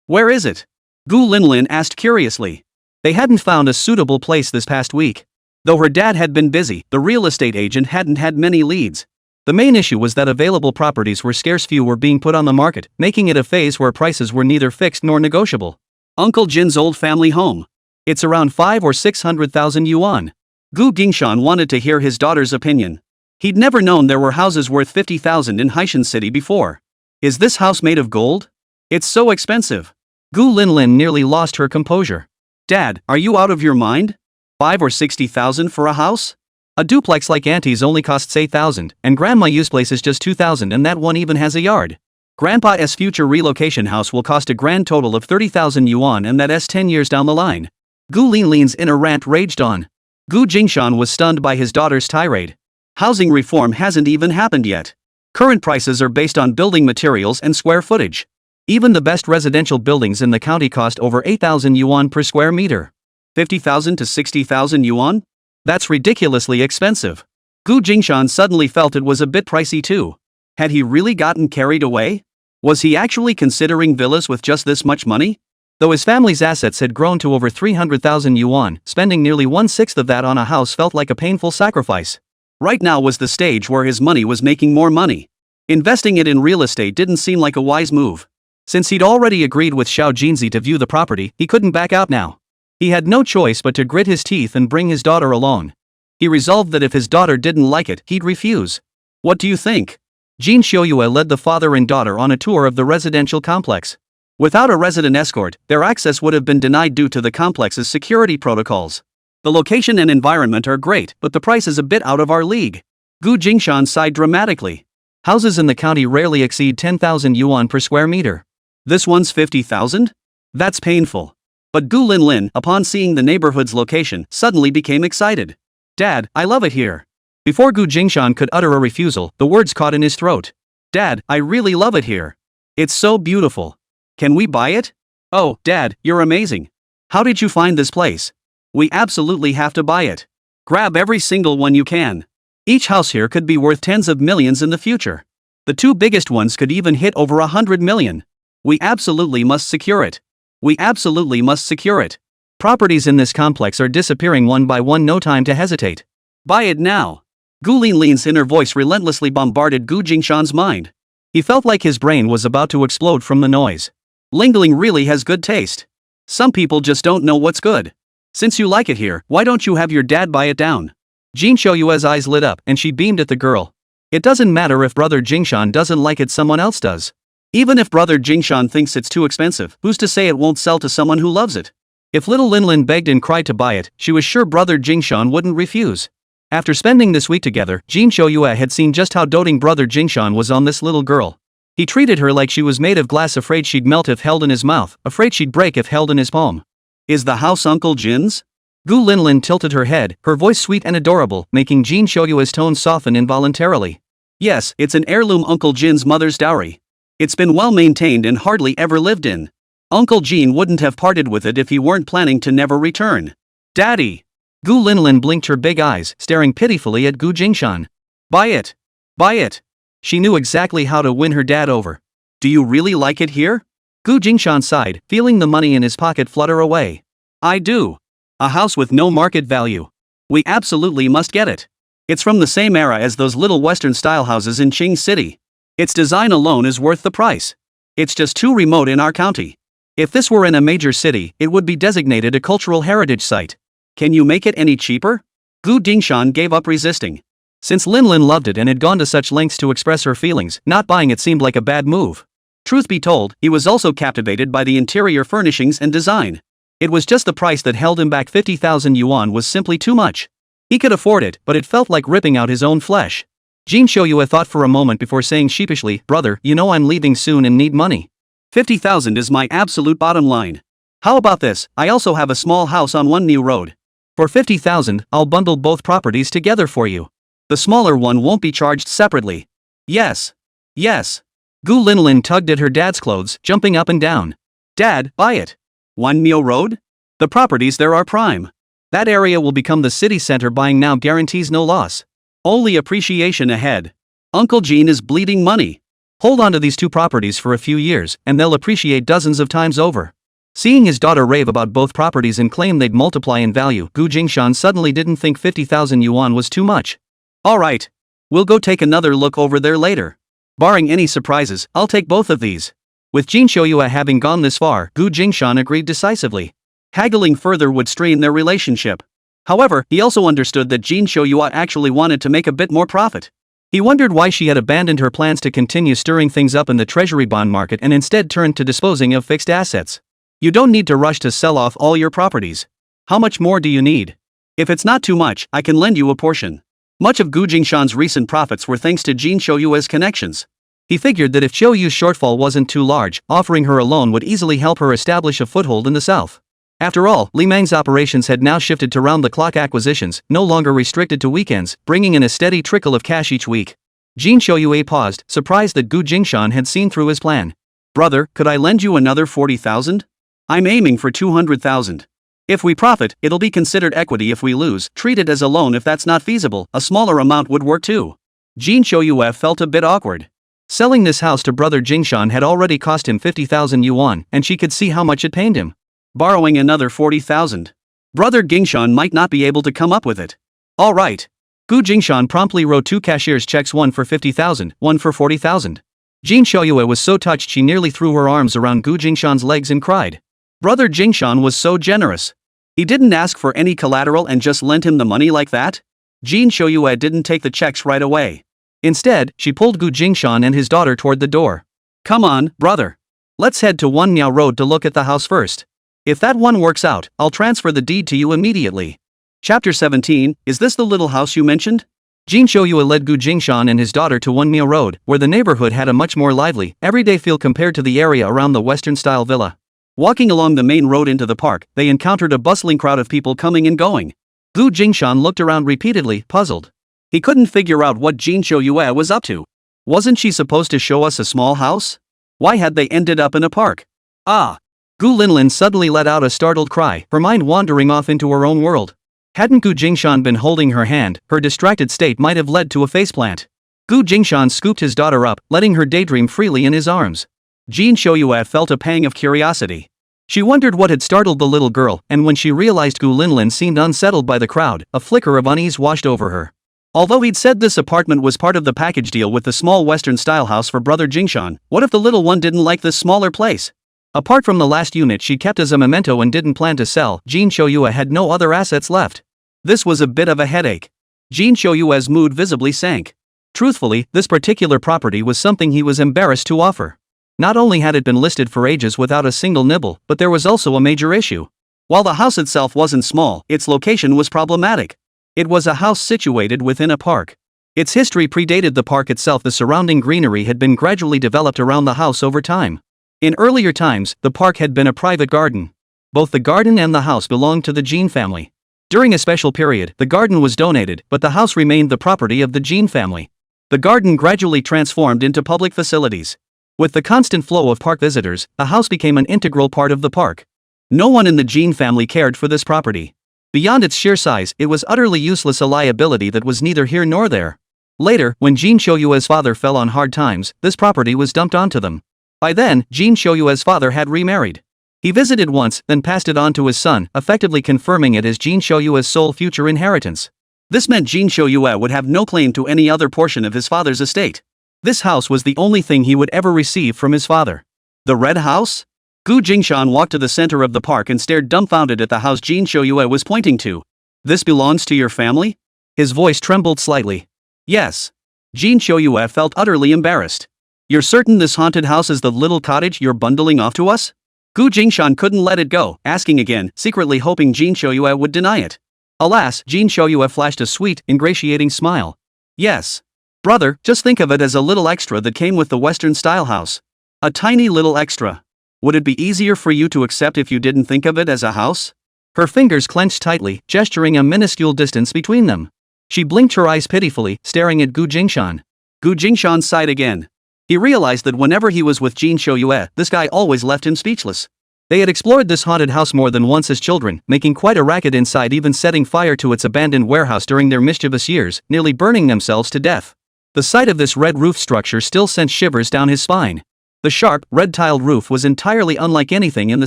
Where is it? Gu Linlin asked curiously. They hadn't found a suitable place this past week. Though her dad had been busy, the real estate agent hadn't had many leads. The main issue was that available properties were scarce, few were being put on the market, making it a phase where prices were neither fixed nor negotiable. Uncle Jin's old family home. It's around 5 or 600,000 yuan. Gu Jingshan wanted to hear his daughter's opinion. He'd never known there were houses worth 50,000 in Haishan City before. Is this house made of gold? It's so expensive. Gu Linlin nearly lost her composure. Dad, are you out of your mind? 5 or 60,000 for a house? A duplex like Auntie's only costs 8,000, and Grandma's place is just 2,000, and that one even has a yard. Grandpa's future relocation house will cost a grand total of 30,000 yuan, and that's 10 years down the line. Gu Linlin's inner rant raged on. Gu Jingshan was stunned by his daughter's tirade. Housing reform hasn't even happened yet. Current prices are based on building materials and square footage. Even the best residential buildings in the county cost over 8,000 yuan per square meter. 50,000 to 60,000 yuan? That's ridiculously expensive. Gu Jingshan suddenly felt it was a bit pricey too. Had he really gotten carried away? Was he actually considering villas with just this much money? Though his family's assets had grown to over 300,000 yuan, spending nearly 1/6 of that on a house felt like a painful sacrifice. Right now was the stage where his money was making more money. Investing it in real estate didn't seem like a wise move. Since he'd already agreed with Xiao Jinzi to view the property, he couldn't back out now. He had no choice but to grit his teeth and bring his daughter along. He resolved that if his daughter didn't like it, he'd refuse. What do you think? Jin Xiaoyue led the father and daughter on a tour of the residential complex. Without a resident escort, their access would have been denied due to the complex's security protocols. The location and environment are great, but the price is a bit out of our league. Gu Jingshan sighed dramatically. Houses in the county rarely exceed 10,000 yuan per square meter. This one's 50,000? That's painful. But Gu Linlin, upon seeing the neighborhood's location, suddenly became excited. Dad, I love it here. Before Gu Jingshan could utter a refusal, the words caught in his throat. Dad, I really love it here. It's so beautiful. Can we buy it? Oh, Dad, you're amazing. How did you find this place? We absolutely have to buy it. Grab every single one you can. Each house here could be worth tens of millions in the future. The two biggest ones could even hit over 100 million. We absolutely must secure it. We absolutely must secure it. Properties in this complex are disappearing one by one, no time to hesitate. Buy it now. Gu Linlin's inner voice relentlessly bombarded Gu Jingshan's mind. He felt like his brain was about to explode from the noise. Lingling really has good taste. Some people just don't know what's good. Since you like it here, why don't you have your dad buy it down? Jin Xiaoyue's eyes lit up and she beamed at the girl. It doesn't matter if brother Jingshan doesn't like it, someone else does. Even if brother Jingshan thinks it's too expensive, who's to say it won't sell to someone who loves it? If little Linlin begged and cried to buy it, she was sure brother Jingshan wouldn't refuse. After spending this week together, Jin Xiaoyue had seen just how doting brother Jingshan was on this little girl. He treated her like she was made of glass, afraid she'd melt if held in his mouth, afraid she'd break if held in his palm. Is the house Uncle Jin's? Gu Linlin tilted her head, her voice sweet and adorable, making Jin Xiaoyue's tone soften involuntarily. Yes, it's an heirloom Uncle Jin's mother's dowry. It's been well maintained and hardly ever lived in. Uncle Jin wouldn't have parted with it if he weren't planning to never return. Daddy! Gu Linlin blinked her big eyes, staring pitifully at Gu Jingshan. Buy it! Buy it! She knew exactly how to win her dad over. Do you really like it here? Gu Jingshan sighed, feeling the money in his pocket flutter away. I do. A house with no market value. We absolutely must get it. It's from the same era as those little Western-style houses in Qing City. Its design alone is worth the price. It's just too remote in our county. If this were in a major city, it would be designated a cultural heritage site. Can you make it any cheaper? Gu Jingshan gave up resisting. Since Linlin loved it and had gone to such lengths to express her feelings, not buying it seemed like a bad move. Truth be told, he was also captivated by the interior furnishings and design. It was just the price that held him back. 50,000 yuan was simply too much. He could afford it, but it felt like ripping out his own flesh. Jin Xiaoyue thought for a moment before saying sheepishly, Brother, you know I'm leaving soon and need money. 50,000 is my absolute bottom line. How about this? I also have a small house on Wenmiao Road. For 50,000, I'll bundle both properties together for you. The smaller one won't be charged separately. Yes. Yes. Gu Linlin tugged at her dad's clothes, jumping up and down. Dad, buy it. Wenmiao Road? The properties there are prime. That area will become the city center. Buying now guarantees no loss. Only appreciation ahead. Uncle Jin is bleeding money. Hold on to these two properties for a few years, and they'll appreciate dozens of times over. Seeing his daughter rave about both properties and claim they'd multiply in value, Gu Jingshan suddenly didn't think 50,000 yuan was too much. Alright. We'll go take another look over there later. Barring any surprises, I'll take both of these. With Jin Xiaoyue having gone this far, Gu Jingshan agreed decisively. Haggling further would strain their relationship. However, he also understood that Jin Xiaoyue actually wanted to make a bit more profit. He wondered why she had abandoned her plans to continue stirring things up in the treasury bond market and instead turned to disposing of fixed assets. You don't need to rush to sell off all your properties. How much more do you need? If it's not too much, I can lend you a portion. Much of Gu Jingshan's recent profits were thanks to Jin Xiaoyue's connections. He figured that if Xiaoyu's shortfall wasn't too large, offering her a loan would easily help her establish a foothold in the south. After all, Li Mang's operations had now shifted to round-the-clock acquisitions, no longer restricted to weekends, bringing in a steady trickle of cash each week. Jin Xiaoyue paused, surprised that Gu Jingshan had seen through his plan. Brother, could I lend you another 40,000? I'm aiming for 200,000. If we profit, it'll be considered equity. If we lose, treat it as a loan. If that's not feasible, a smaller amount would work too. Jin Xiaoyue felt a bit awkward. Selling this house to brother Jingshan had already cost him 50,000 yuan, and she could see how much it pained him. Borrowing another 40,000. Brother Jingshan might not be able to come up with it. Alright. Gu Jingshan promptly wrote 2 cashier's checks, one for 50,000, one for 40,000. Jin Shoyue was so touched she nearly threw her arms around Gu Jingshan's legs and cried. Brother Jingshan was so generous. He didn't ask for any collateral and just lent him the money like that. Jin Shoyue didn't take the checks right away. Instead, she pulled Gu Jingshan and his daughter toward the door. Come on, brother. Let's head to Wenmiao Road to look at the house first. If that one works out, I'll transfer the deed to you immediately. Chapter 17, is this the little house you mentioned? Jin Shoyue led Gu Jingshan and his daughter to Wenmiao Road, where the neighborhood had a much more lively, everyday feel compared to the area around the Western-style villa. Walking along the main road into the park, they encountered a bustling crowd of people coming and going. Gu Jingshan looked around repeatedly, puzzled. He couldn't figure out what Jin Shoyue was up to. Wasn't she supposed to show us a small house? Why had they ended up in a park? Ah! Gu Linlin suddenly let out a startled cry, her mind wandering off into her own world. Hadn't Gu Jingshan been holding her hand, her distracted state might have led to a faceplant. Gu Jingshan scooped his daughter up, letting her daydream freely in his arms. Jin Shoyue felt a pang of curiosity. She wondered what had startled the little girl, and when she realized Gu Linlin seemed unsettled by the crowd, a flicker of unease washed over her. Although he'd said this apartment was part of the package deal with the small Western-style house for brother Jingshan, what if the little one didn't like this smaller place? Apart from the last unit she kept as a memento and didn't plan to sell, Jin Shoyue had no other assets left. This was a bit of a headache. Jin Shoyue's mood visibly sank. Truthfully, this particular property was something he was embarrassed to offer. Not only had it been listed for ages without a single nibble, but there was also a major issue. While the house itself wasn't small, its location was problematic. It was a house situated within a park. Its history predated the park itself. The surrounding greenery had been gradually developed around the house over time. In earlier times, the park had been a private garden. Both the garden and the house belonged to the Jin family. During a special period, the garden was donated, but the house remained the property of the Jin family. The garden gradually transformed into public facilities. With the constant flow of park visitors, the house became an integral part of the park. No one in the Jin family cared for this property. Beyond its sheer size, it was utterly useless, a liability that was neither here nor there. Later, when Jin Shoyue's father fell on hard times, this property was dumped onto them. By then, Jin Shoyue's father had remarried. He visited once, then passed it on to his son, effectively confirming it as Jin Shoyue's sole future inheritance. This meant Jin Shoyue would have no claim to any other portion of his father's estate. This house was the only thing he would ever receive from his father. The red house? Gu Jingshan walked to the center of the park and stared dumbfounded at the house Jin Shoyue was pointing to. This belongs to your family? His voice trembled slightly. Yes. Jin Shoyue felt utterly embarrassed. You're certain this haunted house is the little cottage you're bundling off to us? Gu Jingshan couldn't let it go, asking again, secretly hoping Jin Shoyue would deny it. Alas, Jin Shoyue flashed a sweet, ingratiating smile. Yes. Brother, just think of it as a little extra that came with the Western-style house. A tiny little extra. Would it be easier for you to accept if you didn't think of it as a house? Her fingers clenched tightly, gesturing a minuscule distance between them. She blinked her eyes pitifully, staring at Gu Jingshan. Gu Jingshan sighed again. He realized that whenever he was with Jin Shoyue, this guy always left him speechless. They had explored this haunted house more than once as children, making quite a racket inside, even setting fire to its abandoned warehouse during their mischievous years, nearly burning themselves to death. The sight of this red roof structure still sent shivers down his spine. The sharp, red-tiled roof was entirely unlike anything in the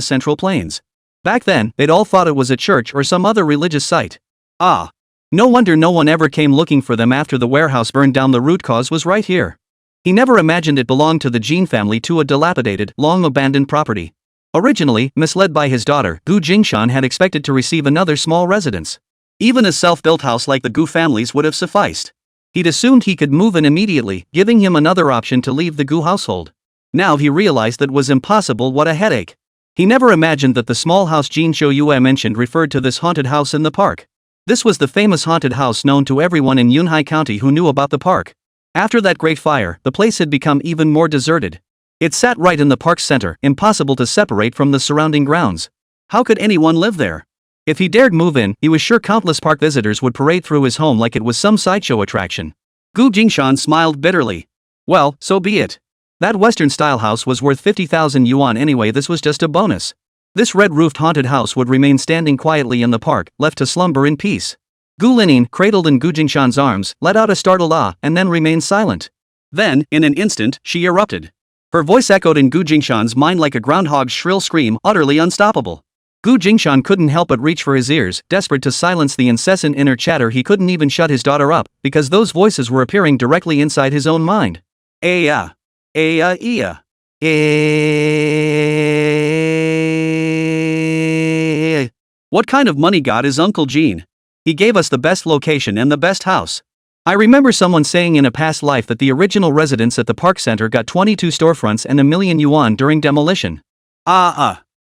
Central Plains. Back then, they'd all thought it was a church or some other religious site. Ah! No wonder no one ever came looking for them after the warehouse burned down. The root cause was right here. He never imagined it belonged to the Jin family, to a dilapidated, long-abandoned property. Originally, misled by his daughter, Gu Jingshan had expected to receive another small residence. Even a self-built house like the Gu family's would have sufficed. He'd assumed he could move in immediately, giving him another option to leave the Gu household. Now he realized that was impossible. What a headache. He never imagined that the small house Jin Shoyue mentioned referred to this haunted house in the park. This was the famous haunted house known to everyone in Yunhai County who knew about the park. After that great fire, the place had become even more deserted. It sat right in the park's center, impossible to separate from the surrounding grounds. How could anyone live there? If he dared move in, he was sure countless park visitors would parade through his home like it was some sideshow attraction. Gu Jingshan smiled bitterly. Well, so be it. That Western-style house was worth 50,000 yuan anyway. This was just a bonus. This red-roofed haunted house would remain standing quietly in the park, left to slumber in peace. Gu Linning, cradled in Gu Jingshan's arms, let out a startled ah, and then remained silent. Then, in an instant, she erupted. Her voice echoed in Gu Jingshan's mind like a groundhog's shrill scream, utterly unstoppable. Gu Jingshan couldn't help but reach for his ears, desperate to silence the incessant inner chatter. He couldn't even shut his daughter up, because those voices were appearing directly inside his own mind. Aya. Aya iya. What kind of money god is Uncle Gene? He gave us the best location and the best house. I remember someone saying in a past life that the original residents at the park center got 22 storefronts and $1,000,000 during demolition.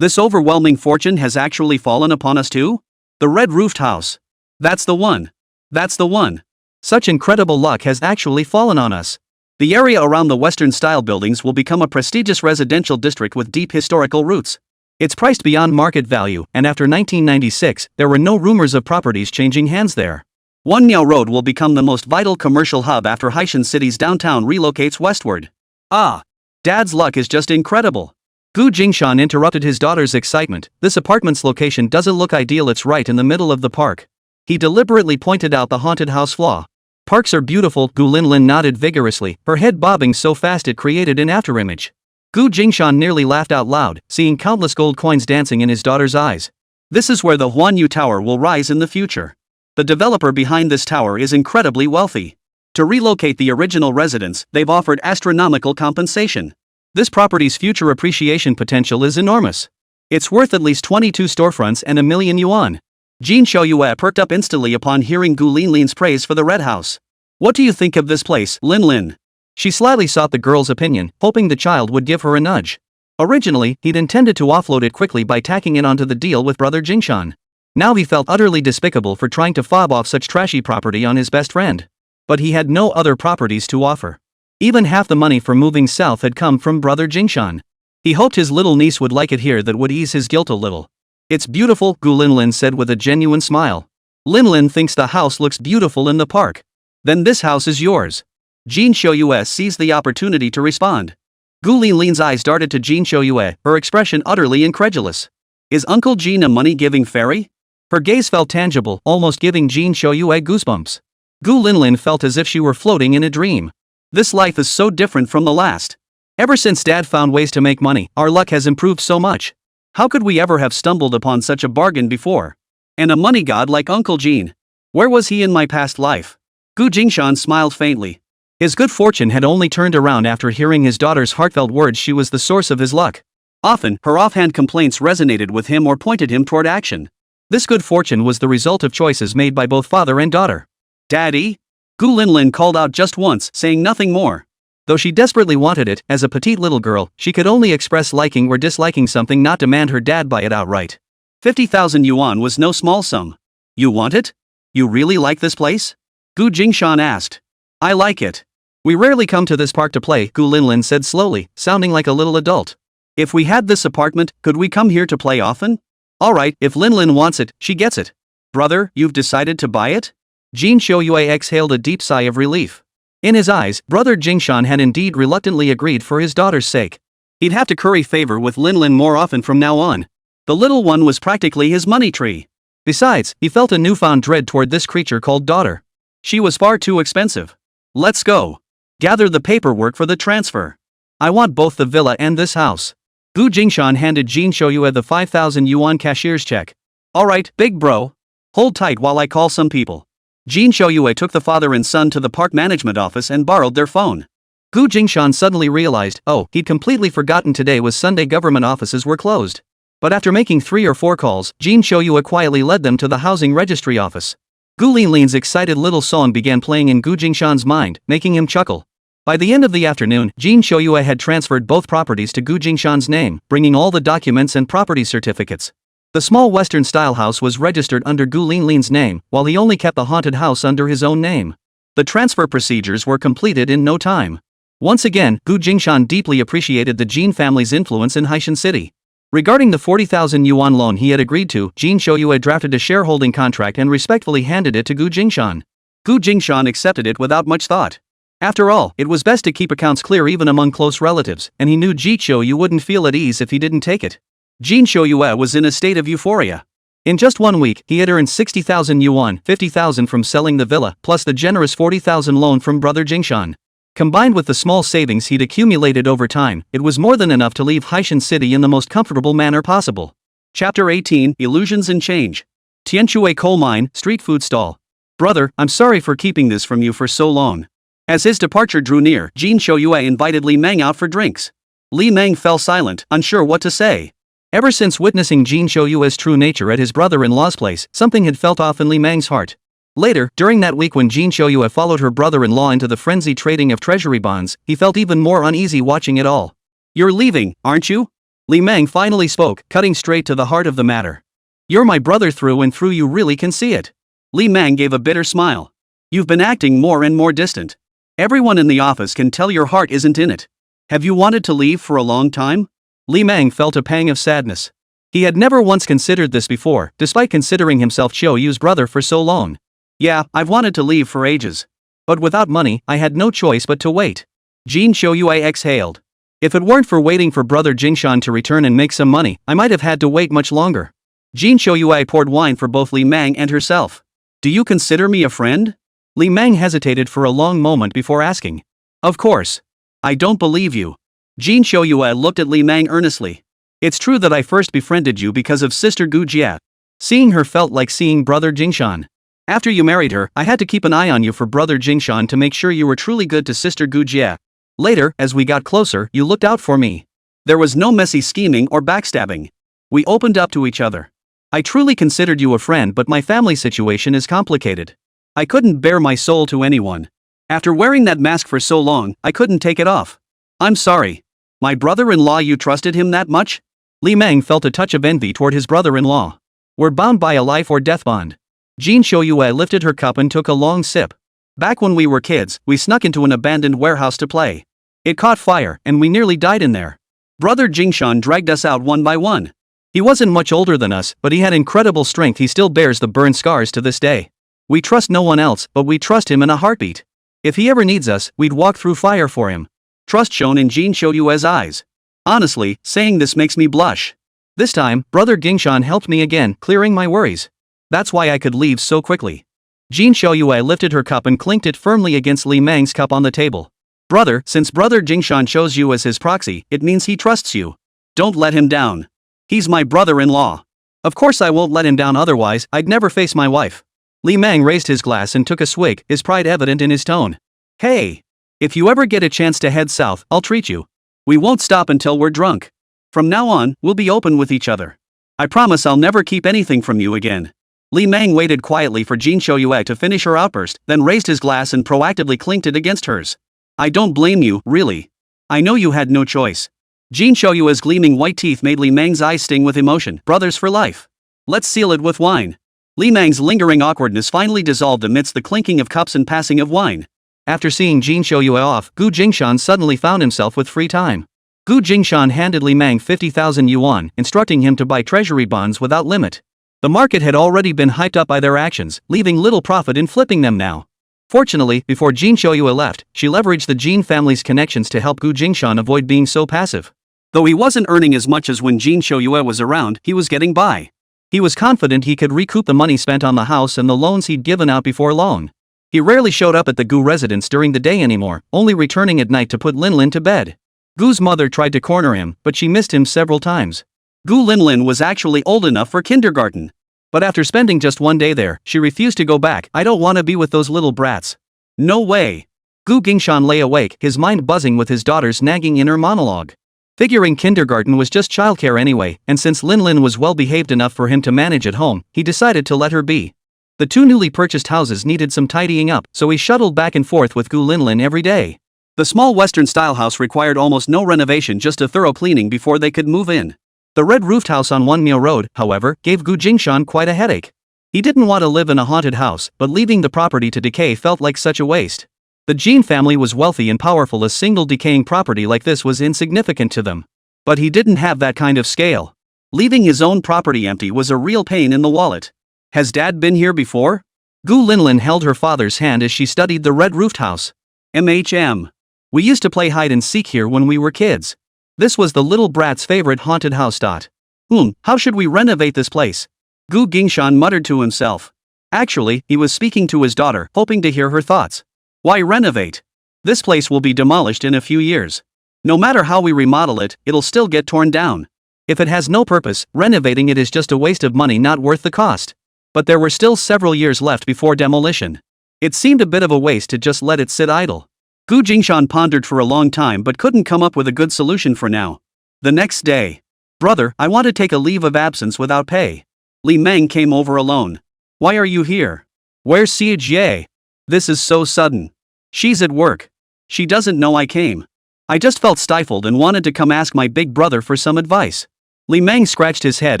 This overwhelming fortune has actually fallen upon us too? The red-roofed house. That's the one. That's the one. Such incredible luck has actually fallen on us. The area around the Western-style buildings will become a prestigious residential district with deep historical roots. It's priced beyond market value, and after 1996, there were no rumors of properties changing hands there. Wenmiao Road will become the most vital commercial hub after Haishan City's downtown relocates westward. Dad's luck is just incredible. Gu Jingshan interrupted his daughter's excitement. This apartment's location doesn't look ideal. It's right in the middle of the park. He deliberately pointed out the haunted house flaw. Parks are beautiful, Gu Linlin nodded vigorously, her head bobbing so fast it created an afterimage. Gu Jingshan nearly laughed out loud, seeing countless gold coins dancing in his daughter's eyes. This is where the Huanyu Tower will rise in the future. The developer behind this tower is incredibly wealthy. To relocate the original residents, they've offered astronomical compensation. This property's future appreciation potential is enormous. It's worth at least 22 storefronts and $1,000,000. Jin Shouyue perked up instantly upon hearing Gu Linlin's praise for the Red House. What do you think of this place, Linlin? She slyly sought the girl's opinion, hoping the child would give her a nudge. Originally, he'd intended to offload it quickly by tacking it onto the deal with brother Jingshan. Now he felt utterly despicable for trying to fob off such trashy property on his best friend. But he had no other properties to offer. Even half the money for moving south had come from brother Jingshan. He hoped his little niece would like it here. That would ease his guilt a little. It's beautiful, Gu Linlin said with a genuine smile. Linlin thinks the house looks beautiful in the park. Then this house is yours. Jin Shouyue seized the opportunity to respond. Gu Linlin's eyes darted to Jin Shouyue, her expression utterly incredulous. Is Uncle Jin a money-giving fairy? Her gaze felt tangible, almost giving Jin Shouyue goosebumps. Gu Linlin felt as if she were floating in a dream. This life is so different from the last. Ever since Dad found ways to make money, our luck has improved so much. How could we ever have stumbled upon such a bargain before? And a money god like Uncle Gene. Where was he in my past life? Gu Jingshan smiled faintly. His good fortune had only turned around after hearing his daughter's heartfelt words. She was the source of his luck. Often, her offhand complaints resonated with him or pointed him toward action. This good fortune was the result of choices made by both father and daughter. Daddy? Gu Linlin called out just once, saying nothing more. Though she desperately wanted it, as a petite little girl, she could only express liking or disliking something, not demand her dad buy it outright. 50,000 yuan was no small sum. You want it? You really like this place? Gu Jingshan asked. I like it. We rarely come to this park to play, Gu Linlin said slowly, sounding like a little adult. If we had this apartment, could we come here to play often? Alright, if Linlin wants it, she gets it. Brother, you've decided to buy it? Jin Shouyue exhaled a deep sigh of relief. In his eyes, brother Jingshan had indeed reluctantly agreed for his daughter's sake. He'd have to curry favor with Linlin more often from now on. The little one was practically his money tree. Besides, he felt a newfound dread toward this creature called daughter. She was far too expensive. Let's go. Gather the paperwork for the transfer. I want both the villa and this house. Gu Jingshan handed Jin Shouyue the 5,000 yuan cashier's check. Alright, big bro. Hold tight while I call some people. Jin Shouyue took the father and son to the park management office and borrowed their phone. Gu Jingshan suddenly realized, he'd completely forgotten today was Sunday. Government offices were closed. But after making 3 or 4 calls, Jin Shouyue quietly led them to the housing registry office. Gu Linlin's excited little song began playing in Gu Jingshan's mind, making him chuckle. By the end of the afternoon, Jin Shouyue had transferred both properties to Gu Jingshan's name, bringing all the documents and property certificates. The small Western-style house was registered under Gu Linlin's name, while he only kept the haunted house under his own name. The transfer procedures were completed in no time. Once again, Gu Jingshan deeply appreciated the Jin family's influence in Haishan City. Regarding the 40,000 yuan loan he had agreed to, Jin Shouyue drafted a shareholding contract and respectfully handed it to Gu Jingshan. Gu Jingshan accepted it without much thought. After all, it was best to keep accounts clear even among close relatives, and he knew Jin Shouyue wouldn't feel at ease if he didn't take it. Jin Shouyue was in a state of euphoria. In just 1 week, he had earned 60,000 yuan, 50,000 from selling the villa, plus the generous 40,000 loan from brother Jingshan. Combined with the small savings he'd accumulated over time, it was more than enough to leave Haishan City in the most comfortable manner possible. Chapter 18, Illusions and Change. Tianshui Coal Mine, Street Food Stall. Brother, I'm sorry for keeping this from you for so long. As his departure drew near, Jin Shoyue invited Li Meng out for drinks. Li Meng fell silent, unsure what to say. Ever since witnessing Jin Shoyue's true nature at his brother-in-law's place, something had felt off in Li Meng's heart. Later, during that week when Jin Shoyue followed her brother-in-law into the frenzied trading of treasury bonds, he felt even more uneasy watching it all. You're leaving, aren't you? Li Meng finally spoke, cutting straight to the heart of the matter. You're my brother through and through, you really can see it. Li Meng gave a bitter smile. You've been acting more and more distant. Everyone in the office can tell your heart isn't in it. Have you wanted to leave for a long time? Li Meng felt a pang of sadness. He had never once considered this before, despite considering himself Shoyu's brother for so long. Yeah, I've wanted to leave for ages. But without money, I had no choice but to wait. Jin Shoyue exhaled. If it weren't for waiting for brother Jingshan to return and make some money, I might have had to wait much longer. Jin Shoyue poured wine for both Li Meng and herself. Do you consider me a friend? Li Meng hesitated for a long moment before asking. Of course. I don't believe you. Jin Shoyue looked at Li Meng earnestly. It's true that I first befriended you because of sister Gu Jia. Seeing her felt like seeing brother Jingshan. After you married her, I had to keep an eye on you for brother Jingshan to make sure you were truly good to sister Gu Jia. Later, as we got closer, you looked out for me. There was no messy scheming or backstabbing. We opened up to each other. I truly considered you a friend, but my family situation is complicated. I couldn't bare my soul to anyone. After wearing that mask for so long, I couldn't take it off. I'm sorry. My brother-in-law, you trusted him that much? Li Meng felt a touch of envy toward his brother-in-law. We're bound by a life or death bond. Jin Shoyue lifted her cup and took a long sip. Back when we were kids, we snuck into an abandoned warehouse to play. It caught fire, and we nearly died in there. Brother Jingshan dragged us out one by one. He wasn't much older than us, but he had incredible strength. He still bears the burn scars to this day. We trust no one else, but we trust him in a heartbeat. If he ever needs us, we'd walk through fire for him. Trust shone in Jin Shoyue's eyes. Honestly, saying this makes me blush. This time, brother Jingshan helped me again, clearing my worries. That's why I could leave so quickly. Jin Shoyue lifted her cup and clinked it firmly against Li Meng's cup on the table. Brother, since brother Jingshan chose you as his proxy, it means he trusts you. Don't let him down. He's my brother-in-law. Of course I won't let him down, otherwise I'd never face my wife. Li Meng raised his glass and took a swig, his pride evident in his tone. Hey! If you ever get a chance to head south, I'll treat you. We won't stop until we're drunk. From now on, we'll be open with each other. I promise I'll never keep anything from you again. Li Meng waited quietly for Jin Shoyue to finish her outburst, then raised his glass and proactively clinked it against hers. I don't blame you, really. I know you had no choice. Jin Shoyue's gleaming white teeth made Li Meng's eyes sting with emotion. Brothers for life. Let's seal it with wine. Li Meng's lingering awkwardness finally dissolved amidst the clinking of cups and passing of wine. After seeing Jin Shoyue off, Gu Jingshan suddenly found himself with free time. Gu Jingshan handed Li Meng 50,000 yuan, instructing him to buy treasury bonds without limit. The market had already been hyped up by their actions, leaving little profit in flipping them now. Fortunately, before Jin Shoyue left, she leveraged the Jin family's connections to help Gu Jingshan avoid being so passive. Though he wasn't earning as much as when Jin Shoyue was around, he was getting by. He was confident he could recoup the money spent on the house and the loans he'd given out before long. He rarely showed up at the Gu residence during the day anymore, only returning at night to put Linlin to bed. Gu's mother tried to corner him, but she missed him several times. Gu Linlin was actually old enough for kindergarten. But after spending just one day there, she refused to go back. I don't want to be with those little brats. No way. Gu Jingshan lay awake, his mind buzzing with his daughter's nagging inner monologue. Figuring kindergarten was just childcare anyway, and since Linlin was well behaved enough for him to manage at home, he decided to let her be. The two newly purchased houses needed some tidying up, so he shuttled back and forth with Gu Linlin every day. The small Western-style house required almost no renovation, just a thorough cleaning before they could move in. The red-roofed house on Wenmiao Road, however, gave Gu Jingshan quite a headache. He didn't want to live in a haunted house, but leaving the property to decay felt like such a waste. The Jin family was wealthy and powerful. A single decaying property like this was insignificant to them. But he didn't have that kind of scale. Leaving his own property empty was a real pain in the wallet. Has Dad been here before? Gu Linlin held her father's hand as she studied the red-roofed house. We used to play hide and seek here when we were kids. This was the little brat's favorite haunted house. How should we renovate this place? Gu Jingshan muttered to himself. Actually, he was speaking to his daughter, hoping to hear her thoughts. Why renovate? This place will be demolished in a few years. No matter how we remodel it, it'll still get torn down. If it has no purpose, renovating it is just a waste of money not worth the cost. But there were still several years left before demolition. It seemed a bit of a waste to just let it sit idle. Jingshan pondered for a long time but couldn't come up with a good solution for now. The next day. Brother, I want to take a leave of absence without pay. Li Meng came over alone. Why are you here? Where's Xie Jie? This is so sudden. She's at work. She doesn't know I came. I just felt stifled and wanted to come ask my big brother for some advice. Li Meng scratched his head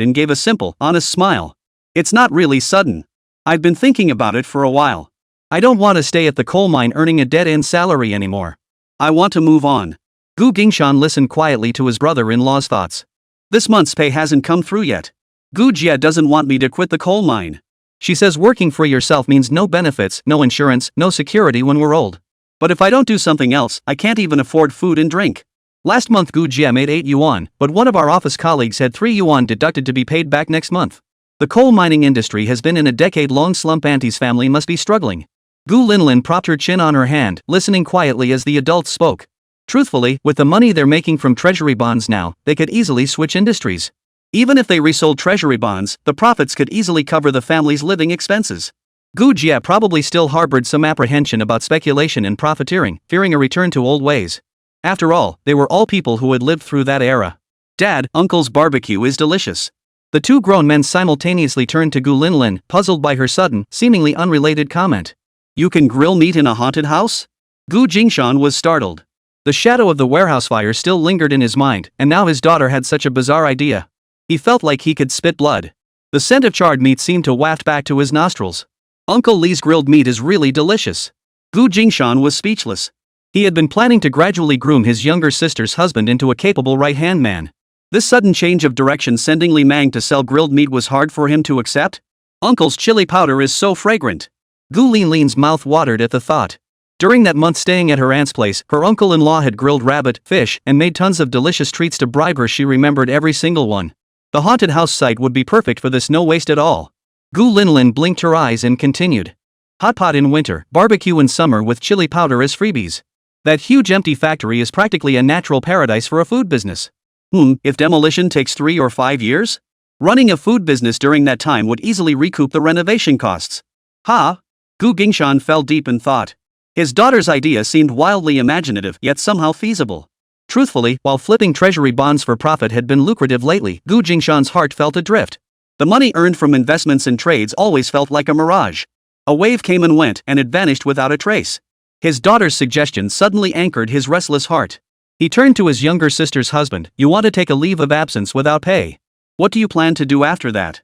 and gave a simple, honest smile. It's not really sudden. I've been thinking about it for a while. I don't want to stay at the coal mine earning a dead-end salary anymore. I want to move on. Jingshan listened quietly to his brother-in-law's thoughts. This month's pay hasn't come through yet. Jie doesn't want me to quit the coal mine. She says working for yourself means no benefits, no insurance, no security when we're old. But if I don't do something else, I can't even afford food and drink. Last month Jie made 8 yuan, but one of our office colleagues had 3 yuan deducted to be paid back next month. The coal mining industry has been in a decade-long slump. Auntie's family must be struggling. Linlin propped her chin on her hand, listening quietly as the adults spoke. Truthfully, with the money they're making from treasury bonds now, they could easily switch industries. Even if they resold treasury bonds, the profits could easily cover the family's living expenses. Jie probably still harbored some apprehension about speculation and profiteering, fearing a return to old ways. After all, they were all people who had lived through that era. Dad, Uncle's barbecue is delicious. The two grown men simultaneously turned to Linlin, puzzled by her sudden, seemingly unrelated comment. You can grill meat in a haunted house? Jingshan was startled. The shadow of the warehouse fire still lingered in his mind, and now his daughter had such a bizarre idea. He felt like he could spit blood. The scent of charred meat seemed to waft back to his nostrils. Uncle Li's grilled meat is really delicious. Jingshan was speechless. He had been planning to gradually groom his younger sister's husband into a capable right-hand man. This sudden change of direction sending Li Meng to sell grilled meat was hard for him to accept. Uncle's chili powder is so fragrant. Linlin's mouth watered at the thought. During that month staying at her aunt's place, her uncle-in-law had grilled rabbit, fish, and made tons of delicious treats to bribe her. She remembered every single one. The haunted house site would be perfect for this, no waste at all. Linlin blinked her eyes and continued. Hot pot in winter, barbecue in summer with chili powder as freebies. That huge empty factory is practically a natural paradise for a food business. If demolition takes 3 or 5 years? Running a food business during that time would easily recoup the renovation costs. Jingshan fell deep in thought. His daughter's idea seemed wildly imaginative yet somehow feasible. Truthfully, while flipping treasury bonds for profit had been lucrative lately, Jingshan's heart felt adrift. The money earned from investments and trades always felt like a mirage. A wave came and went, and it vanished without a trace. His daughter's suggestion suddenly anchored his restless heart. He turned to his younger sister's husband. You want to take a leave of absence without pay? What do you plan to do after that?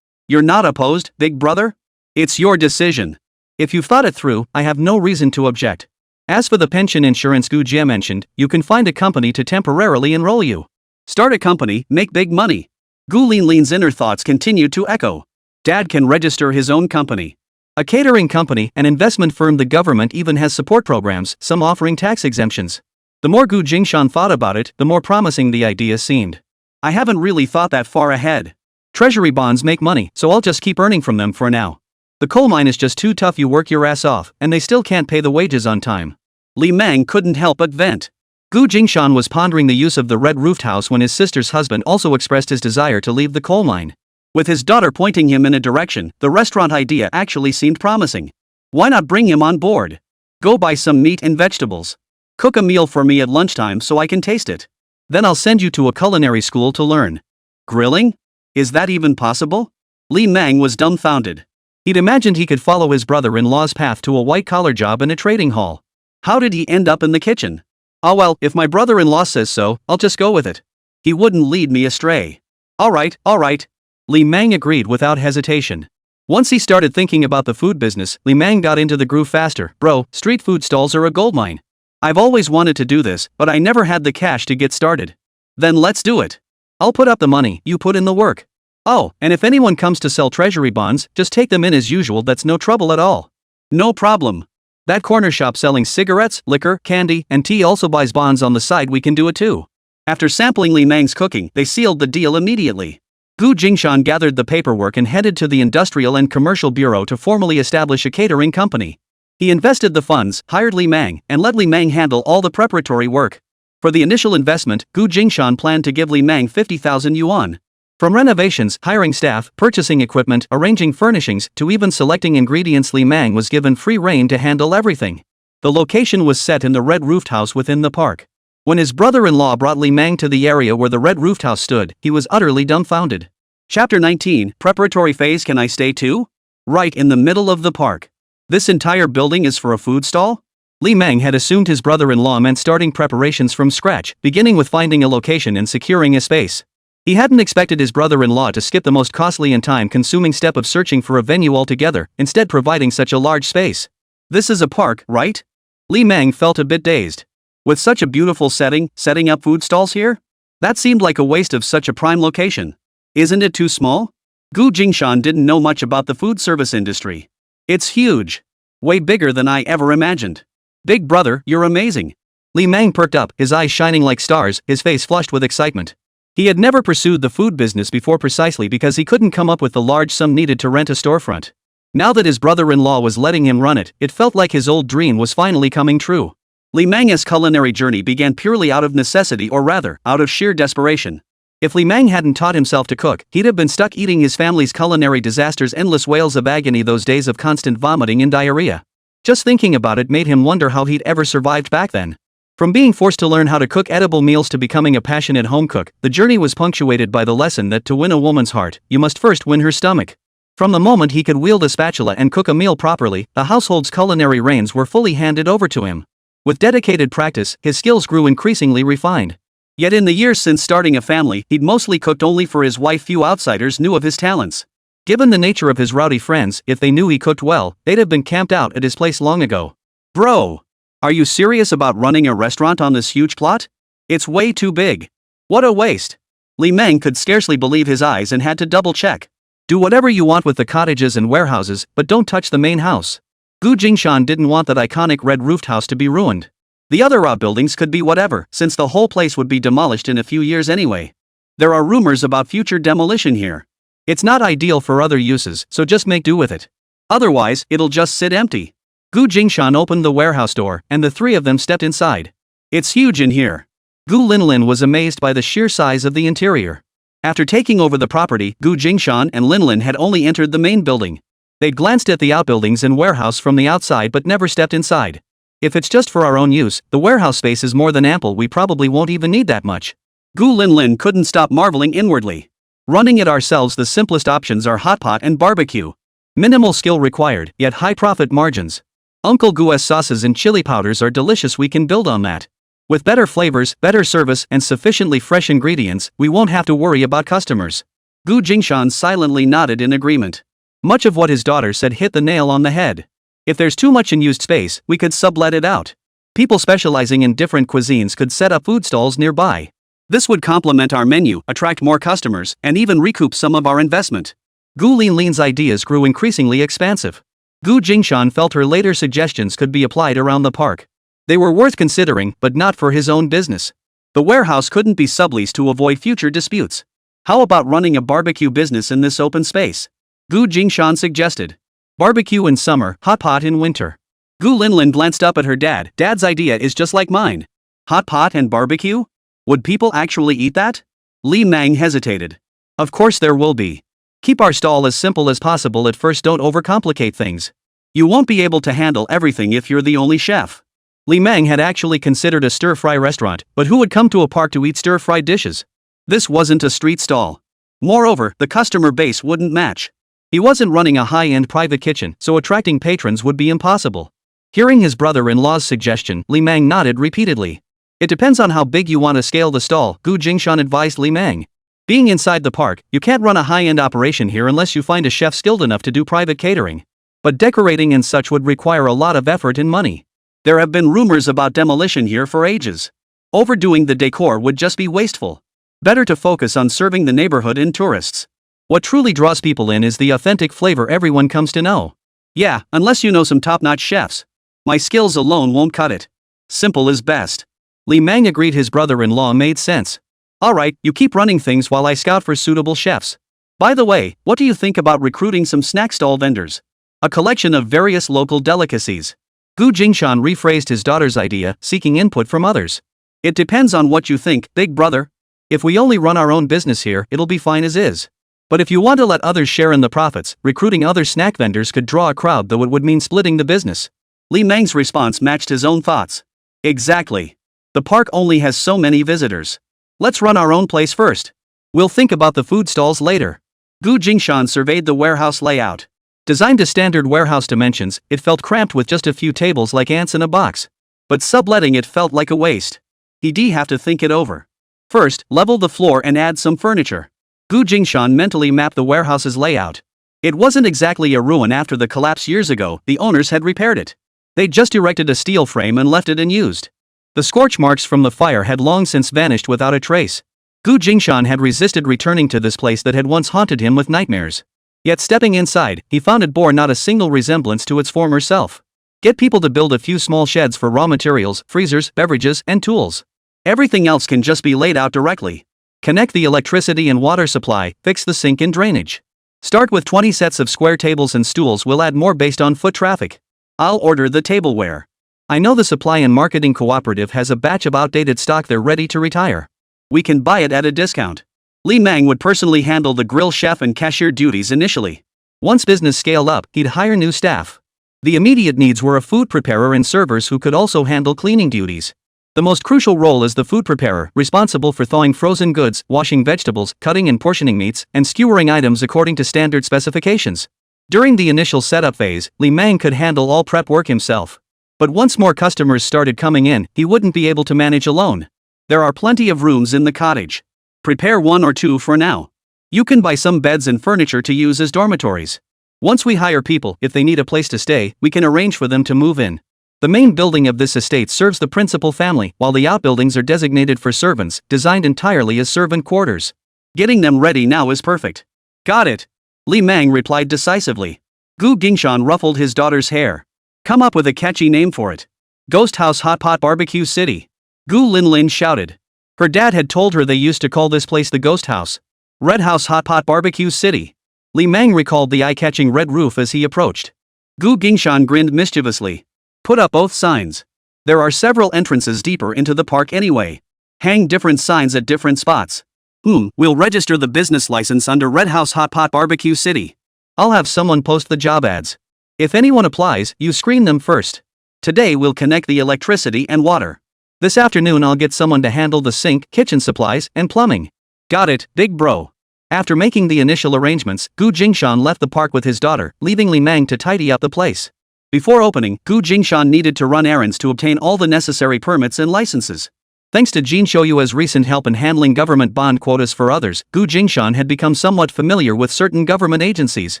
You're not opposed, big brother? It's your decision. If you've thought it through, I have no reason to object. As for the pension insurance Jie mentioned, you can find a company to temporarily enroll you. Start a company, make big money. Linlin's inner thoughts continued to echo. Dad can register his own company. A catering company, an investment firm. The government even has support programs, some offering tax exemptions. The more Jingshan thought about it, the more promising the idea seemed. I haven't really thought that far ahead. Treasury bonds make money, so I'll just keep earning from them for now. The coal mine is just too tough. You work your ass off, and they still can't pay the wages on time. Li Meng couldn't help but vent. Jingshan was pondering the use of the red-roofed house when his sister's husband also expressed his desire to leave the coal mine. With his daughter pointing him in a direction, the restaurant idea actually seemed promising. Why not bring him on board? Go buy some meat and vegetables. Cook a meal for me at lunchtime so I can taste it. Then I'll send you to a culinary school to learn. Grilling? Is that even possible? Li Meng was dumbfounded. He'd imagined he could follow his brother-in-law's path to a white-collar job in a trading hall. How did he end up in the kitchen? Oh well, if my brother-in-law says so, I'll just go with it. He wouldn't lead me astray. All right. Li Meng agreed without hesitation. Once he started thinking about the food business, Li Meng got into the groove faster. Bro, street food stalls are a goldmine. I've always wanted to do this, but I never had the cash to get started. Then let's do it. I'll put up the money, you put in the work. Oh, and if anyone comes to sell treasury bonds, just take them in as usual. That's no trouble at all. No problem. That corner shop selling cigarettes, liquor, candy, and tea also buys bonds on the side. We can do it too. After sampling Li Meng's cooking, they sealed the deal immediately. Jingshan gathered the paperwork and headed to the Industrial and Commercial Bureau to formally establish a catering company. He invested the funds, hired Li Mang, and let Li Mang handle all the preparatory work. For the initial investment, Jingshan planned to give Li Mang 50,000 yuan. From renovations, hiring staff, purchasing equipment, arranging furnishings, to even selecting ingredients, Li Mang was given free rein to handle everything. The location was set in the red-roofed house within the park. When his brother-in-law brought Li Mang to the area where the red-roofed house stood, he was utterly dumbfounded. Chapter 19, Preparatory Phase. Can I stay too? Right in the middle of the park. This entire building is for a food stall? Li Mang had assumed his brother-in-law meant starting preparations from scratch, beginning with finding a location and securing a space. He hadn't expected his brother-in-law to skip the most costly and time-consuming step of searching for a venue altogether, instead providing such a large space. This is a park, right? Li Mang felt a bit dazed. With such a beautiful setting, setting up food stalls here? That seemed like a waste of such a prime location. Isn't it too small? Jingshan didn't know much about the food service industry. It's huge. Way bigger than I ever imagined. Big brother, you're amazing. Li Mang perked up, his eyes shining like stars, his face flushed with excitement. He had never pursued the food business before precisely because he couldn't come up with the large sum needed to rent a storefront. Now that his brother-in-law was letting him run it, it felt like his old dream was finally coming true. Li Mang's culinary journey began purely out of necessity, or rather, out of sheer desperation. If Li Mang hadn't taught himself to cook, he'd have been stuck eating his family's culinary disasters, endless wails of agony, those days of constant vomiting and diarrhea. Just thinking about it made him wonder how he'd ever survived back then. From being forced to learn how to cook edible meals to becoming a passionate home cook, the journey was punctuated by the lesson that to win a woman's heart, you must first win her stomach. From the moment he could wield a spatula and cook a meal properly, the household's culinary reins were fully handed over to him. With dedicated practice, his skills grew increasingly refined. Yet in the years since starting a family, he'd mostly cooked only for his wife. Few outsiders knew of his talents. Given the nature of his rowdy friends, if they knew he cooked well, they'd have been camped out at his place long ago. Bro! Are you serious about running a restaurant on this huge plot? It's way too big. What a waste. Li Mang could scarcely believe his eyes and had to double-check. Do whatever you want with the cottages and warehouses, but don't touch the main house. Jingshan didn't want that iconic red-roofed house to be ruined. The other outbuildings could be whatever, since the whole place would be demolished in a few years anyway. There are rumors about future demolition here. It's not ideal for other uses, so just make do with it. Otherwise, it'll just sit empty. Jingshan opened the warehouse door, and the three of them stepped inside. It's huge in here. Linlin was amazed by the sheer size of the interior. After taking over the property, Jingshan and Linlin had only entered the main building. They'd glanced at the outbuildings and warehouse from the outside but never stepped inside. If it's just for our own use, the warehouse space is more than ample. We probably won't even need that much. Linlin couldn't stop marveling inwardly. Running it ourselves, the simplest options are hot pot and barbecue. Minimal skill required, yet high profit margins. Uncle Gu's sauces and chili powders are delicious. We can build on that. With better flavors, better service, and sufficiently fresh ingredients, we won't have to worry about customers. Jingshan silently nodded in agreement. Much of what his daughter said hit the nail on the head. If there's too much unused space, we could sublet it out. People specializing in different cuisines could set up food stalls nearby. This would complement our menu, attract more customers, and even recoup some of our investment. Linlin's ideas grew increasingly expansive. Jingshan felt her later suggestions could be applied around the park. They were worth considering, but not for his own business. The warehouse couldn't be subleased to avoid future disputes. How about running a barbecue business in this open space? Jingshan suggested. Barbecue in summer, hot pot in winter. Linlin glanced up at her dad. Dad's idea is just like mine. Hot pot and barbecue? Would people actually eat that? Li Mang hesitated. Of course there will be. Keep our stall as simple as possible at first. Don't overcomplicate things. You won't be able to handle everything if you're the only chef. Li Mang had actually considered a stir-fry restaurant, but who would come to a park to eat stir-fried dishes? This wasn't a street stall. Moreover, the customer base wouldn't match. He wasn't running a high-end private kitchen, so attracting patrons would be impossible. Hearing his brother-in-law's suggestion, Li Mang nodded repeatedly. It depends on how big you want to scale the stall, Jingshan advised Li Mang. Being inside the park, you can't run a high-end operation here unless you find a chef skilled enough to do private catering. But decorating and such would require a lot of effort and money. There have been rumors about demolition here for ages. Overdoing the decor would just be wasteful. Better to focus on serving the neighborhood and tourists. What truly draws people in is the authentic flavor everyone comes to know. Yeah, unless you know some top-notch chefs. My skills alone won't cut it. Simple is best. Li Mang agreed. His brother-in-law made sense. Alright, you keep running things while I scout for suitable chefs. By the way, what do you think about recruiting some snack stall vendors? A collection of various local delicacies. Gu Jingshan rephrased his daughter's idea, seeking input from others. It depends on what you think, big brother. If we only run our own business here, it'll be fine as is. But if you want to let others share in the profits, recruiting other snack vendors could draw a crowd, though it would mean splitting the business. Li Meng's response matched his own thoughts. Exactly. The park only has so many visitors. Let's run our own place first. We'll think about the food stalls later. Gu Jingshan surveyed the warehouse layout. Designed to standard warehouse dimensions, it felt cramped with just a few tables like ants in a box. But subletting it felt like a waste. He'd have to think it over. First, level the floor and add some furniture. Gu Jingshan mentally mapped the warehouse's layout. It wasn't exactly a ruin after the collapse years ago, the owners had repaired it. They'd just erected a steel frame and left it unused. The scorch marks from the fire had long since vanished without a trace. Gu Jingshan had resisted returning to this place that had once haunted him with nightmares. Yet stepping inside, he found it bore not a single resemblance to its former self. Get people to build a few small sheds for raw materials, freezers, beverages, and tools. Everything else can just be laid out directly. Connect the electricity and water supply, fix the sink and drainage. Start with 20 sets of square tables and stools, we'll add more based on foot traffic. I'll order the tableware. I know the supply and marketing cooperative has a batch of outdated stock they're ready to retire. We can buy it at a discount. Li Meng would personally handle the grill chef and cashier duties initially. Once business scaled up, he'd hire new staff. The immediate needs were a food preparer and servers who could also handle cleaning duties. The most crucial role is the food preparer, responsible for thawing frozen goods, washing vegetables, cutting and portioning meats, and skewering items according to standard specifications. During the initial setup phase, Li Meng could handle all prep work himself. But once more customers started coming in, he wouldn't be able to manage alone. There are plenty of rooms in the cottage. Prepare 1 or 2 for now. You can buy some beds and furniture to use as dormitories. Once we hire people, if they need a place to stay, we can arrange for them to move in. The main building of this estate serves the principal family, while the outbuildings are designated for servants, designed entirely as servant quarters. Getting them ready now is perfect. Got it. Li Meng replied decisively. Gu Jingshan ruffled his daughter's hair. Come up with a catchy name for it. Ghost House Hot Pot Barbecue City. Gu Linlin shouted. Her dad had told her they used to call this place the Ghost House. Red House Hot Pot Barbecue City. Li Meng recalled the eye-catching red roof as he approached. Gu Jingshan grinned mischievously. Put up both signs. There are several entrances deeper into the park anyway. Hang different signs at different spots. We'll register the business license under Red House Hot Pot Barbecue City. I'll have someone post the job ads. If anyone applies, you screen them first. Today we'll connect the electricity and water. This afternoon I'll get someone to handle the sink, kitchen supplies, and plumbing. Got it, big bro. After making the initial arrangements, Gu Jingshan left the park with his daughter, leaving Li Meng to tidy up the place. Before opening, Gu Jingshan needed to run errands to obtain all the necessary permits and licenses. Thanks to Jin Shoyua's recent help in handling government bond quotas for others, Gu Jingshan had become somewhat familiar with certain government agencies.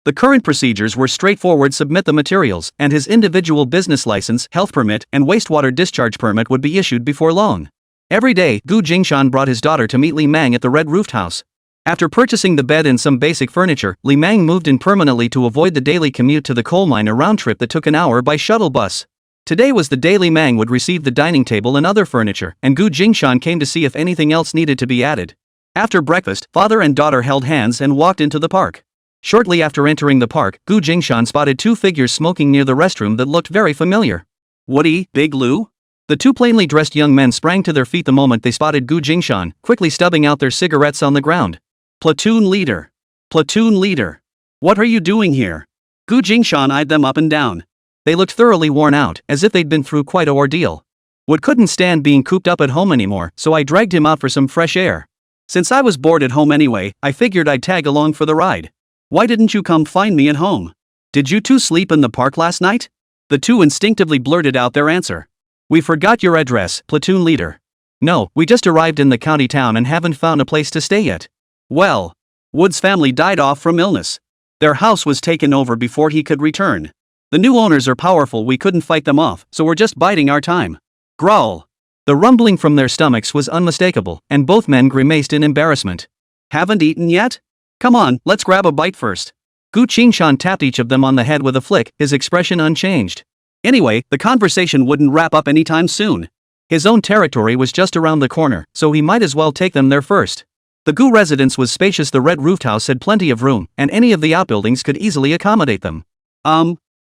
The current procedures were straightforward: submit the materials, and his individual business license, health permit, and wastewater discharge permit would be issued before long. Every day, Gu Jingshan brought his daughter to meet Li Meng at the red roofed house. After purchasing the bed and some basic furniture, Li Meng moved in permanently to avoid the daily commute to the coal mine, a round trip that took an hour by shuttle bus. Today was the day Li Meng would receive the dining table and other furniture, and Gu Jingshan came to see if anything else needed to be added. After breakfast, father and daughter held hands and walked into the park. Shortly after entering the park, Gu Jingshan spotted 2 figures smoking near the restroom that looked very familiar. Woody, Big Lou? The 2 plainly dressed young men sprang to their feet the moment they spotted Gu Jingshan, quickly stubbing out their cigarettes on the ground. Platoon leader. Platoon leader. What are you doing here? Gu Jingshan eyed them up and down. They looked thoroughly worn out, as if they'd been through quite an ordeal. Wood couldn't stand being cooped up at home anymore, so I dragged him out for some fresh air. Since I was bored at home anyway, I figured I'd tag along for the ride. Why didn't you come find me at home? Did you 2 sleep in the park last night? The 2 instinctively blurted out their answer. We forgot your address, platoon leader. No, we just arrived in the county town and haven't found a place to stay yet. Well, Wood's family died off from illness. Their house was taken over before he could return. The new owners are powerful, we couldn't fight them off, so we're just biding our time. Growl. The rumbling from their stomachs was unmistakable, and both men grimaced in embarrassment. Haven't eaten yet? Come on, let's grab a bite first. Gu Jingshan tapped each of them on the head with a flick, his expression unchanged. Anyway, the conversation wouldn't wrap up anytime soon. His own territory was just around the corner, so he might as well take them there first. The Gu residence was spacious. The red roofed house had plenty of room, and any of the outbuildings could easily accommodate them.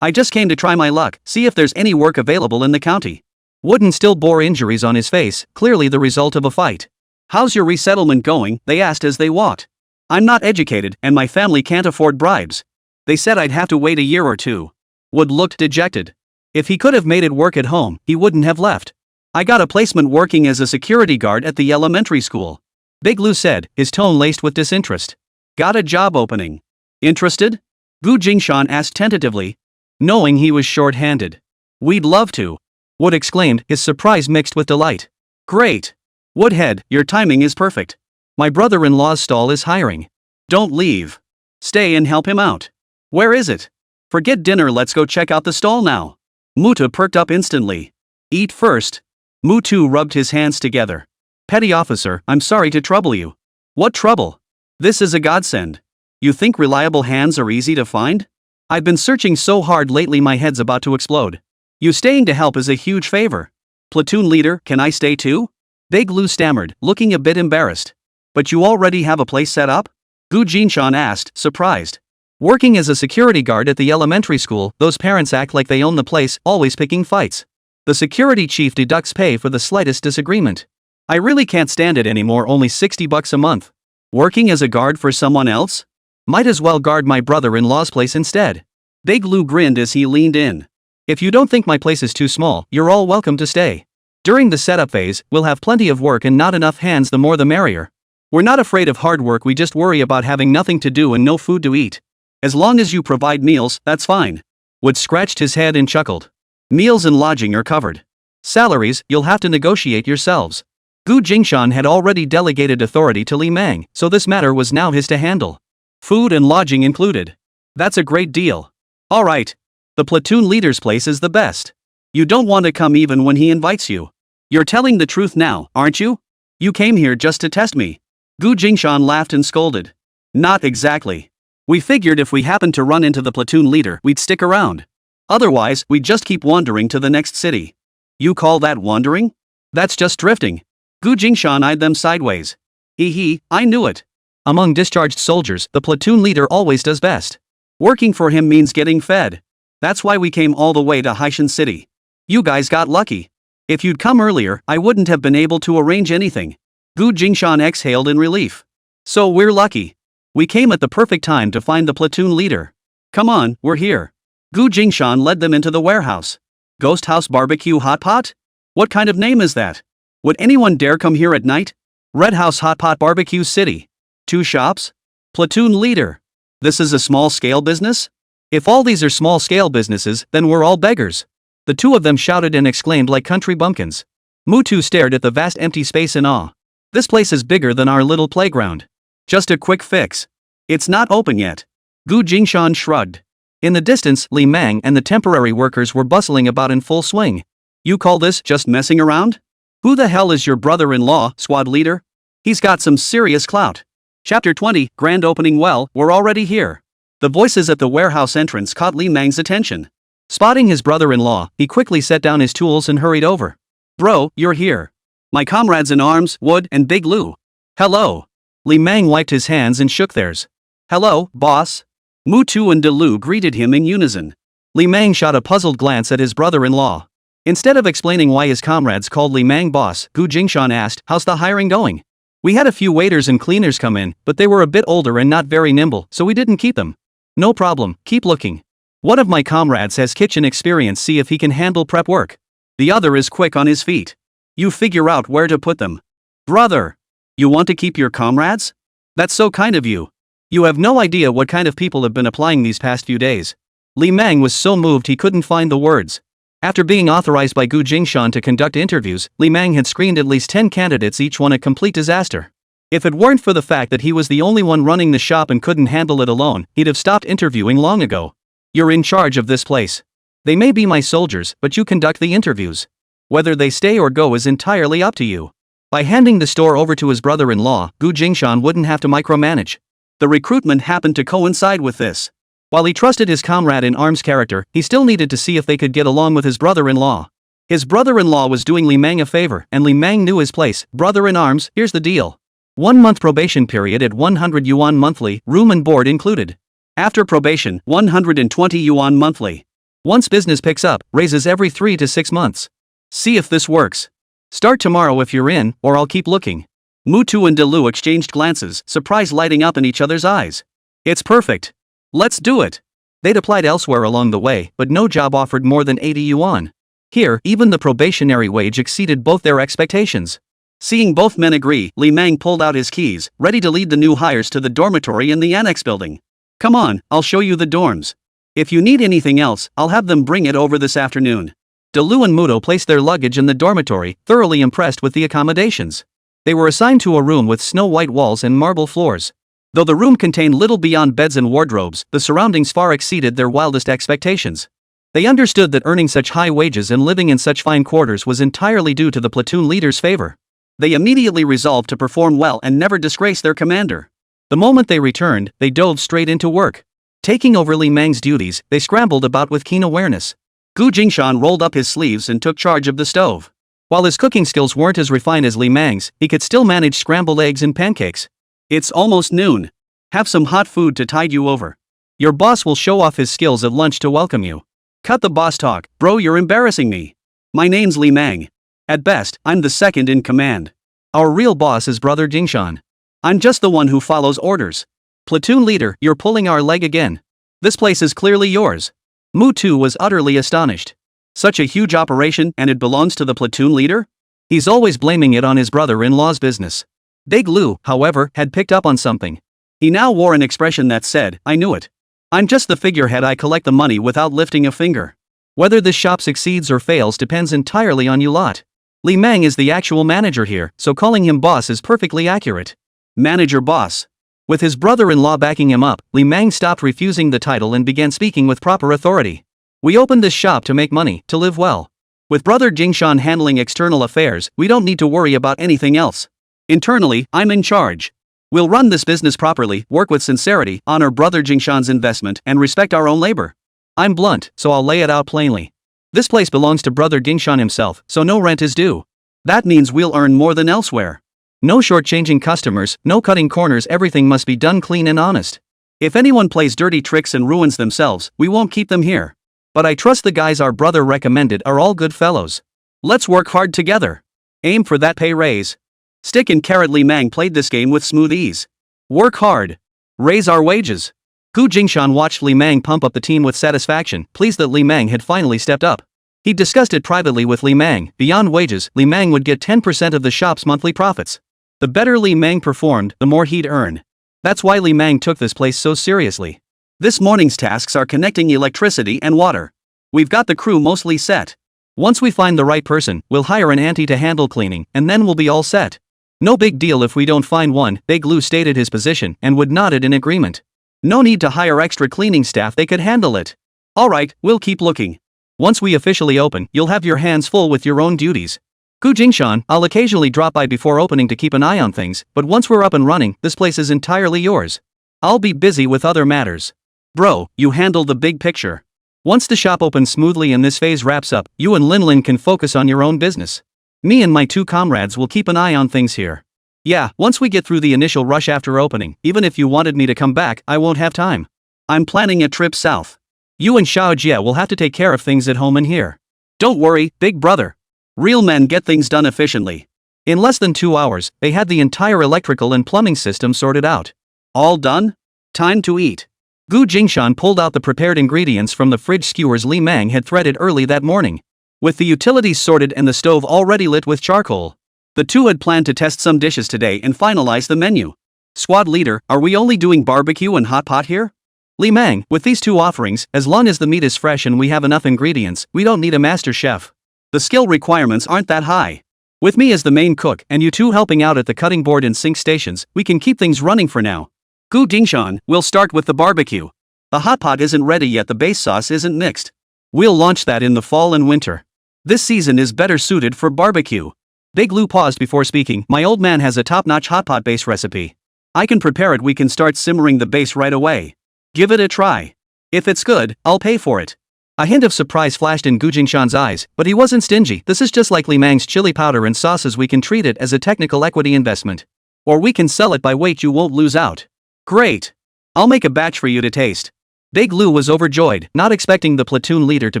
I just came to try my luck, see if there's any work available in the county. Wooden still bore injuries on his face, clearly the result of a fight. How's your resettlement going? They asked as they walked. I'm not educated, and my family can't afford bribes. They said I'd have to wait a year or two. Wood looked dejected. If he could have made it work at home, he wouldn't have left. I got a placement working as a security guard at the elementary school. Big Lou said, his tone laced with disinterest. Got a job opening. Interested? Jingshan asked tentatively, knowing he was short-handed. We'd love to. Wood exclaimed, his surprise mixed with delight. Great. Woodhead, your timing is perfect. My brother-in-law's stall is hiring. Don't leave. Stay and help him out. Where is it? Forget dinner, let's go check out the stall now. Mutter perked up instantly. Eat first. Mutu rubbed his hands together. Petty officer, I'm sorry to trouble you. What trouble? This is a godsend. You think reliable hands are easy to find? I've been searching so hard lately my head's about to explode. You staying to help is a huge favor. Platoon leader, can I stay too? Big Lou stammered, looking a bit embarrassed. But you already have a place set up? Jingshan asked, surprised. Working as a security guard at the elementary school, those parents act like they own the place, always picking fights. The security chief deducts pay for the slightest disagreement. I really can't stand it anymore, only $60 a month. Working as a guard for someone else? Might as well guard my brother-in-law's place instead. Big Lou grinned as he leaned in. If you don't think my place is too small, you're all welcome to stay. During the setup phase, we'll have plenty of work and not enough hands, the more the merrier. We're not afraid of hard work, we just worry about having nothing to do and no food to eat. As long as you provide meals, that's fine. Wood scratched his head and chuckled. Meals and lodging are covered. Salaries, you'll have to negotiate yourselves. Jingshan had already delegated authority to Li Mang, so this matter was now his to handle. Food and lodging included. That's a great deal. Alright. The platoon leader's place is the best. You don't want to come even when he invites you. You're telling the truth now, aren't you? You came here just to test me. Jingshan laughed and scolded. Not exactly. We figured if we happened to run into the platoon leader, we'd stick around. Otherwise, we'd just keep wandering to the next city. You call that wandering? That's just drifting. Jingshan eyed them sideways. I knew it. Among discharged soldiers, the platoon leader always does best. Working for him means getting fed. That's why we came all the way to Haishan City. You guys got lucky. If you'd come earlier, I wouldn't have been able to arrange anything. Jingshan exhaled in relief. So we're lucky. We came at the perfect time to find the platoon leader. Come on, we're here. Jingshan led them into the warehouse. Ghost House Barbecue Hot Pot? What kind of name is that? Would anyone dare come here at night? Red House Hot Pot Barbecue City. 2 shops? Platoon leader. This is a small-scale business? If all these are small-scale businesses, then we're all beggars. The two of them shouted and exclaimed like country bumpkins. Mutu stared at the vast empty space in awe. This place is bigger than our little playground. Just a quick fix. It's not open yet. Jingshan shrugged. In the distance, Li Mang and the temporary workers were bustling about in full swing. You call this just messing around? Who the hell is your brother-in-law, squad leader? He's got some serious clout. Chapter 20, Grand Opening. Well, we're already here. The voices at the warehouse entrance caught Li Mang's attention. Spotting his brother-in-law, he quickly set down his tools and hurried over. Bro, you're here. My comrades in arms, Wood and Big Lou. Hello. Li Mang wiped his hands and shook theirs. Hello, boss. Mutu and De Lu greeted him in unison. Li Mang shot a puzzled glance at his brother-in-law. Instead of explaining why his comrades called Li Mang boss, Jingshan asked, how's the hiring going? We had a few waiters and cleaners come in, but they were a bit older and not very nimble, so we didn't keep them. No problem, keep looking. One of my comrades has kitchen experience, see if he can handle prep work. The other is quick on his feet. You figure out where to put them. Brother. You want to keep your comrades? That's so kind of you. You have no idea what kind of people have been applying these past few days. Li Mang was so moved he couldn't find the words. After being authorized by Jingshan to conduct interviews, Li Mang had screened at least 10 candidates, each one a complete disaster. If it weren't for the fact that he was the only one running the shop and couldn't handle it alone, he'd have stopped interviewing long ago. You're in charge of this place. They may be my soldiers, but you conduct the interviews. Whether they stay or go is entirely up to you. By handing the store over to his brother-in-law, Jingshan wouldn't have to micromanage. The recruitment happened to coincide with this. While he trusted his comrade in arms character, he still needed to see if they could get along with his brother-in-law. His brother-in-law was doing Li Mang a favor, and Li Mang knew his place. Brother in arms, here's the deal. 1 month probation period at 100 yuan monthly, room and board included. After probation, 120 yuan monthly. Once business picks up, raises every 3 to 6 months. See if this works. Start tomorrow if you're in, or I'll keep looking. Mutu and Delu exchanged glances, surprise lighting up in each other's eyes. It's perfect. Let's do it. They'd applied elsewhere along the way, but no job offered more than 80 yuan. Here, even the probationary wage exceeded both their expectations. Seeing both men agree, Li Mang pulled out his keys, ready to lead the new hires to the dormitory in the annex building. Come on, I'll show you the dorms. If you need anything else, I'll have them bring it over this afternoon. Delu and Muto placed their luggage in the dormitory, thoroughly impressed with the accommodations. They were assigned to a room with snow-white walls and marble floors. Though the room contained little beyond beds and wardrobes, the surroundings far exceeded their wildest expectations. They understood that earning such high wages and living in such fine quarters was entirely due to the platoon leader's favor. They immediately resolved to perform well and never disgrace their commander. The moment they returned, they dove straight into work. Taking over Li Mang's duties, they scrambled about with keen awareness. Jingshan rolled up his sleeves and took charge of the stove. While his cooking skills weren't as refined as Li Mang's, he could still manage scrambled eggs and pancakes. It's almost noon. Have some hot food to tide you over. Your boss will show off his skills at lunch to welcome you. Cut the boss talk, bro, you're embarrassing me. My name's Li Mang. At best, I'm the second in command. Our real boss is brother Jingshan. I'm just the one who follows orders. Platoon leader, you're pulling our leg again. This place is clearly yours. Mutu was utterly astonished. Such a huge operation and it belongs to the platoon leader? He's always blaming it on his brother-in-law's business. Big Lu, however, had picked up on something. He now wore an expression that said, I knew it. I'm just the figurehead, I collect the money without lifting a finger. Whether this shop succeeds or fails depends entirely on you lot. Li Mang is the actual manager here, so calling him boss is perfectly accurate. Manager boss. With his brother-in-law backing him up, Li Mang stopped refusing the title and began speaking with proper authority. We opened this shop to make money, to live well. With brother Jingshan handling external affairs, we don't need to worry about anything else. Internally, I'm in charge. We'll run this business properly, work with sincerity, honor brother Jingshan's investment, and respect our own labor. I'm blunt, so I'll lay it out plainly. This place belongs to brother Jingshan himself, so no rent is due. That means we'll earn more than elsewhere. No shortchanging customers, no cutting corners, everything must be done clean and honest. If anyone plays dirty tricks and ruins themselves, we won't keep them here. But I trust the guys our brother recommended are all good fellows. Let's work hard together. Aim for that pay raise. Stick and carrot. Li Mang played this game with smooth ease. Work hard. Raise our wages. Jingshan watched Li Mang pump up the team with satisfaction, pleased that Li Mang had finally stepped up. He discussed it privately with Li Mang. Beyond wages, Li Mang would get 10% of the shop's monthly profits. The better Li Mang performed, the more he'd earn. That's why Li Mang took this place so seriously. This morning's tasks are connecting electricity and water. We've got the crew mostly set. Once we find the right person, we'll hire an auntie to handle cleaning, and then we'll be all set. No big deal if we don't find one, Big Lu stated his position and would nodded in agreement. No need to hire extra cleaning staff, they could handle it. Alright, we'll keep looking. Once we officially open, you'll have your hands full with your own duties. Jingshan, I'll occasionally drop by before opening to keep an eye on things, but once we're up and running, this place is entirely yours. I'll be busy with other matters. Bro, you handle the big picture. Once the shop opens smoothly and this phase wraps up, you and Lin can focus on your own business. Me and my two comrades will keep an eye on things here. Yeah, once we get through the initial rush after opening, even if you wanted me to come back, I won't have time. I'm planning a trip south. You and Xiao Jie will have to take care of things at home and here. Don't worry, big brother. Real men get things done efficiently. In less than 2 hours, they had the entire electrical and plumbing system sorted out. All done? Time to eat. Jingshan pulled out the prepared ingredients from the fridge skewers Li Mang had threaded early that morning. With the utilities sorted and the stove already lit with charcoal, the two had planned to test some dishes today and finalize the menu. Squad leader, are we only doing barbecue and hot pot here? Li Mang, with these two offerings, as long as the meat is fresh and we have enough ingredients, we don't need a master chef. The skill requirements aren't that high. With me as the main cook and you two helping out at the cutting board and sink stations, we can keep things running for now. Jingshan, we'll start with the barbecue. The hot pot isn't ready yet, the base sauce isn't mixed. We'll launch that in the fall and winter. This season is better suited for barbecue. Big Lu paused before speaking. My old man has a top-notch hot pot base recipe. I can prepare it, we can start simmering the base right away. Give it a try. If it's good, I'll pay for it. A hint of surprise flashed in Jingshan's eyes, but he wasn't stingy. This is just like Li Mang's chili powder and sauces, we can treat it as a technical equity investment. Or we can sell it by weight, you won't lose out. Great. I'll make a batch for you to taste. Big Lou was overjoyed, not expecting the platoon leader to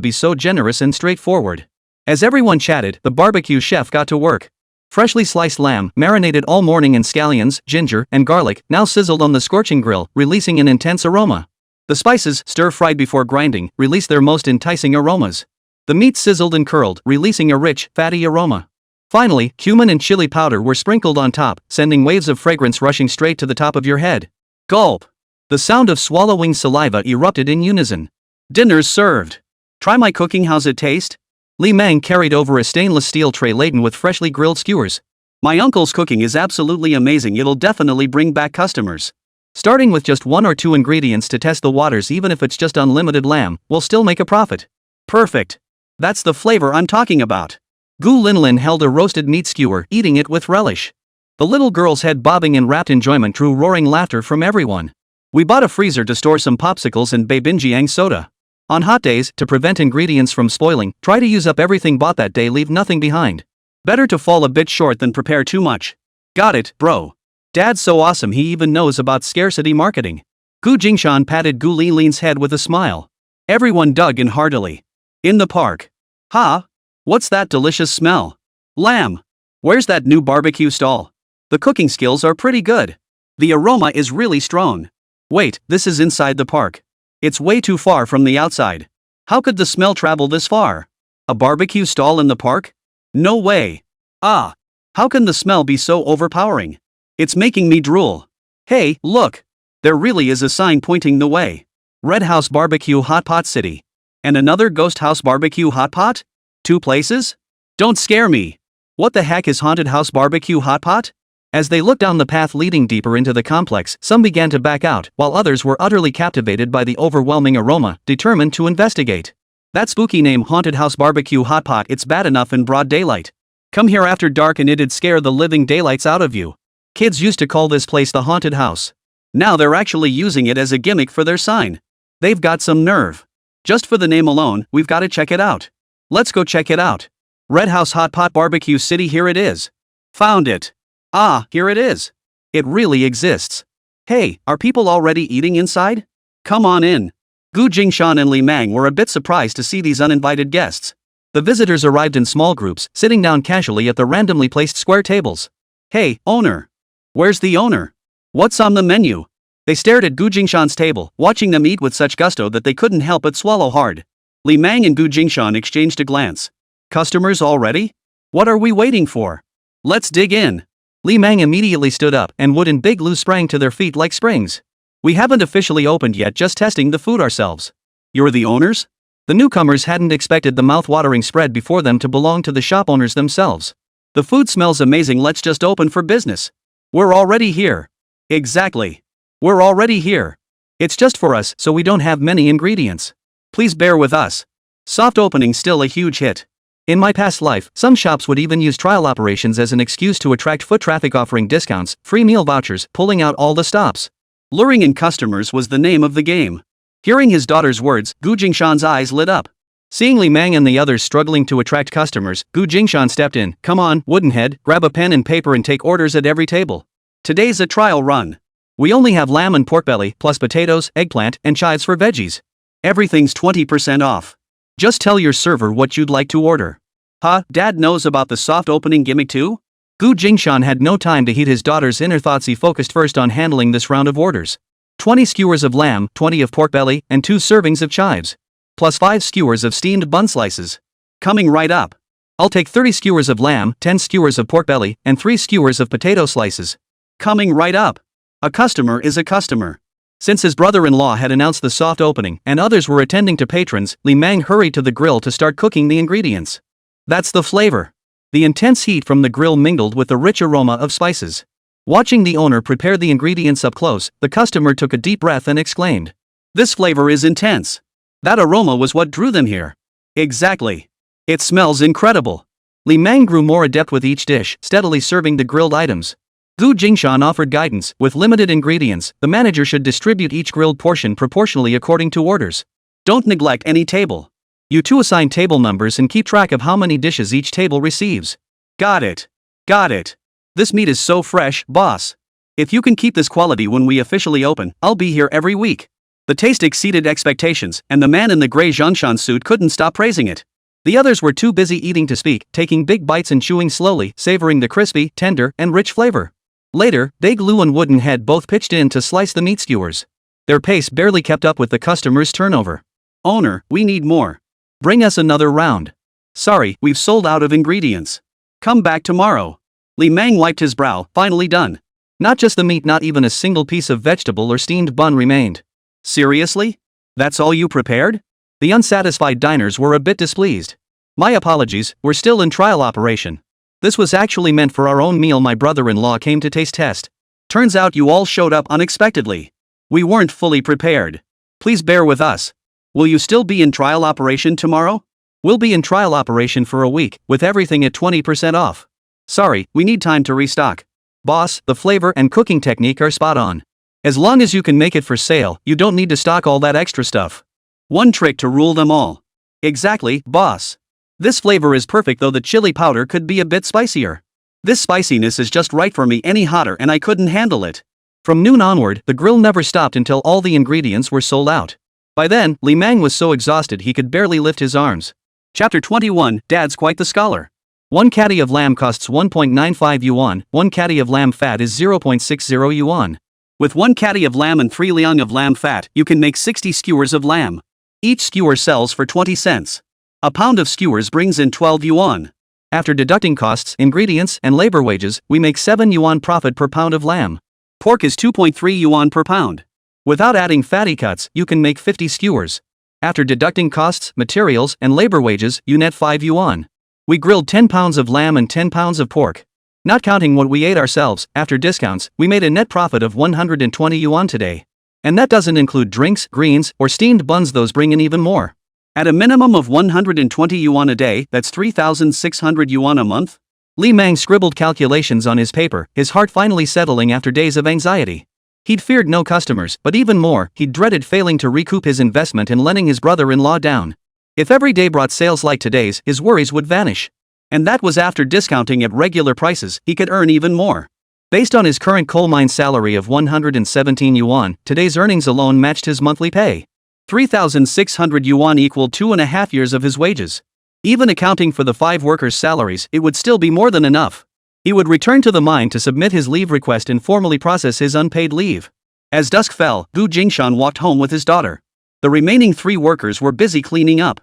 be so generous and straightforward. As everyone chatted, the barbecue chef got to work. Freshly sliced lamb, marinated all morning in scallions, ginger, and garlic, now sizzled on the scorching grill, releasing an intense aroma. The spices, stir-fried before grinding, released their most enticing aromas. The meat sizzled and curled, releasing a rich, fatty aroma. Finally, cumin and chili powder were sprinkled on top, sending waves of fragrance rushing straight to the top of your head. Gulp! The sound of swallowing saliva erupted in unison. Dinner's served. Try my cooking, how's it taste? Li Meng carried over a stainless steel tray laden with freshly grilled skewers. My uncle's cooking is absolutely amazing, it'll definitely bring back customers. Starting with just 1 or 2 ingredients to test the waters, even if it's just unlimited lamb, we'll still make a profit. Perfect. That's the flavor I'm talking about. Gu Linlin held a roasted meat skewer, eating it with relish. The little girl's head bobbing in rapt enjoyment drew roaring laughter from everyone. We bought a freezer to store some popsicles and Beibinjiang soda. On hot days, to prevent ingredients from spoiling, try to use up everything bought that day, leave nothing behind. Better to fall a bit short than prepare too much. Got it, bro. Dad's so awesome he even knows about scarcity marketing. Gu Jingshan patted Gu Lilin's head with a smile. Everyone dug in heartily. In the park. Ha! What's that delicious smell? Lamb. Where's that new barbecue stall? The cooking skills are pretty good. The aroma is really strong. Wait, this is inside the park. It's way too far from the outside. How could the smell travel this far? A barbecue stall in the park? No way. Ah. How can the smell be so overpowering? It's making me drool. Hey, look. There really is a sign pointing the way. Red House Barbecue Hot Pot City. And another Ghost House Barbecue Hot Pot? 2 places? Don't scare me. What the heck is Haunted House Barbecue Hot Pot? As they looked down the path leading deeper into the complex, some began to back out, while others were utterly captivated by the overwhelming aroma, determined to investigate. That spooky name, Haunted House Barbecue Hot Pot, it's bad enough in broad daylight. Come here after dark and it'd scare the living daylights out of you. Kids used to call this place the Haunted House. Now they're actually using it as a gimmick for their sign. They've got some nerve. Just for the name alone, we've got to check it out. Let's go check it out. Red House Hot Pot Barbecue City, here it is. Found it. Ah, here it is. It really exists. Hey, are people already eating inside? Come on in. Gu Jingshan and Li Meng were a bit surprised to see these uninvited guests. The visitors arrived in small groups, sitting down casually at the randomly placed square tables. Hey, owner. Where's the owner? What's on the menu? They stared at Gu Jingshan's table, watching them eat with such gusto that they couldn't help but swallow hard. Li Meng and Gu Jingshan exchanged a glance. Customers already? What are we waiting for? Let's dig in. Li Meng immediately stood up, and Wood and Big Lou sprang to their feet like springs. We haven't officially opened yet, just testing the food ourselves. You're the owners? The newcomers hadn't expected the mouth-watering spread before them to belong to the shop owners themselves. The food smells amazing, let's just open for business. We're already here. Exactly. We're already here. It's just for us, so we don't have many ingredients. Please bear with us. Soft opening still a huge hit. In my past life, some shops would even use trial operations as an excuse to attract foot traffic, offering discounts, free meal vouchers, pulling out all the stops. Luring in customers was the name of the game. Hearing his daughter's words, Gu Jingshan's eyes lit up. Seeing Li Meng and the others struggling to attract customers, Gu Jingshan stepped in. Come on, Woodenhead, grab a pen and paper and take orders at every table. Today's a trial run. We only have lamb and pork belly, plus potatoes, eggplant, and chives for veggies. Everything's 20% off. Just tell your server what you'd like to order. Huh, Dad knows about the soft opening gimmick too? Gu Jingshan had no time to heed his daughter's inner thoughts. He focused first on handling this round of orders. 20 skewers of lamb, 20 of pork belly, and 2 servings of chives. Plus 5 skewers of steamed bun slices. Coming right up. I'll take 30 skewers of lamb, 10 skewers of pork belly, and 3 skewers of potato slices. Coming right up. A customer is a customer. Since his brother-in-law had announced the soft opening and others were attending to patrons, Li Meng hurried to the grill to start cooking the ingredients. That's the flavor. The intense heat from the grill mingled with the rich aroma of spices. Watching the owner prepare the ingredients up close, the customer took a deep breath and exclaimed, "This flavor is intense." That aroma was what drew them here. Exactly. It smells incredible. Li Meng grew more adept with each dish, steadily serving the grilled items. Gu Jingshan offered guidance. With limited ingredients, the manager should distribute each grilled portion proportionally according to orders. Don't neglect any table. You two assign table numbers and keep track of how many dishes each table receives. Got it. Got it. This meat is so fresh, boss. If you can keep this quality when we officially open, I'll be here every week. The taste exceeded expectations, and the man in the gray Jingshan suit couldn't stop praising it. The others were too busy eating to speak, taking big bites and chewing slowly, savoring the crispy, tender, and rich flavor. Later, Big Lou and Woodenhead both pitched in to slice the meat skewers. Their pace barely kept up with the customers' turnover. "Owner, we need more. Bring us another round. Sorry, we've sold out of ingredients. Come back tomorrow." Li Mang wiped his brow, finally done. Not just the meat, not even a single piece of vegetable or steamed bun remained. "Seriously? That's all you prepared?" The unsatisfied diners were a bit displeased. "My apologies, we're still in trial operation. This was actually meant for our own meal. My brother-in-law came to taste test. Turns out you all showed up unexpectedly. We weren't fully prepared. Please bear with us. Will you still be in trial operation tomorrow?" "We'll be in trial operation for a week, with everything at 20% off. Sorry, we need time to restock. Boss, the flavor and cooking technique are spot on. As long as you can make it for sale, you don't need to stock all that extra stuff. One trick to rule them all." "Exactly, boss. This flavor is perfect, though the chili powder could be a bit spicier. This spiciness is just right for me. Any hotter and I couldn't handle it." From noon onward, the grill never stopped until all the ingredients were sold out. By then, Li Mang was so exhausted he could barely lift his arms. Chapter 21, Dad's quite the scholar. 1 catty of lamb costs 1.95 yuan, 1 catty of lamb fat is 0.60 yuan. With 1 catty of lamb and 3 liang of lamb fat, you can make 60 skewers of lamb. Each skewer sells for 20 cents. A pound of skewers brings in 12 yuan. After deducting costs, ingredients, and labor wages, we make 7 yuan profit per pound of lamb. Pork is 2.3 yuan per pound. Without adding fatty cuts, you can make 50 skewers. After deducting costs, materials, and labor wages, you net 5 yuan. We grilled 10 pounds of lamb and 10 pounds of pork. Not counting what we ate ourselves, after discounts, we made a net profit of 120 yuan today. And that doesn't include drinks, greens, or steamed buns. Those bring in even more. At a minimum of 120 yuan a day, that's 3,600 yuan a month. Li Mang scribbled calculations on his paper, his heart finally settling after days of anxiety. He'd feared no customers, but even more, he dreaded failing to recoup his investment and letting his brother-in-law down. If every day brought sales like today's, his worries would vanish. And that was after discounting at regular prices. He could earn even more. Based on his current coal mine salary of 117 yuan, today's earnings alone matched his monthly pay. 3,600 yuan equaled 2.5 years of his wages. Even accounting for the 5 workers' salaries, it would still be more than enough. He would return to the mine to submit his leave request and formally process his unpaid leave. As dusk fell, Gu Jingshan walked home with his daughter. The remaining 3 workers were busy cleaning up.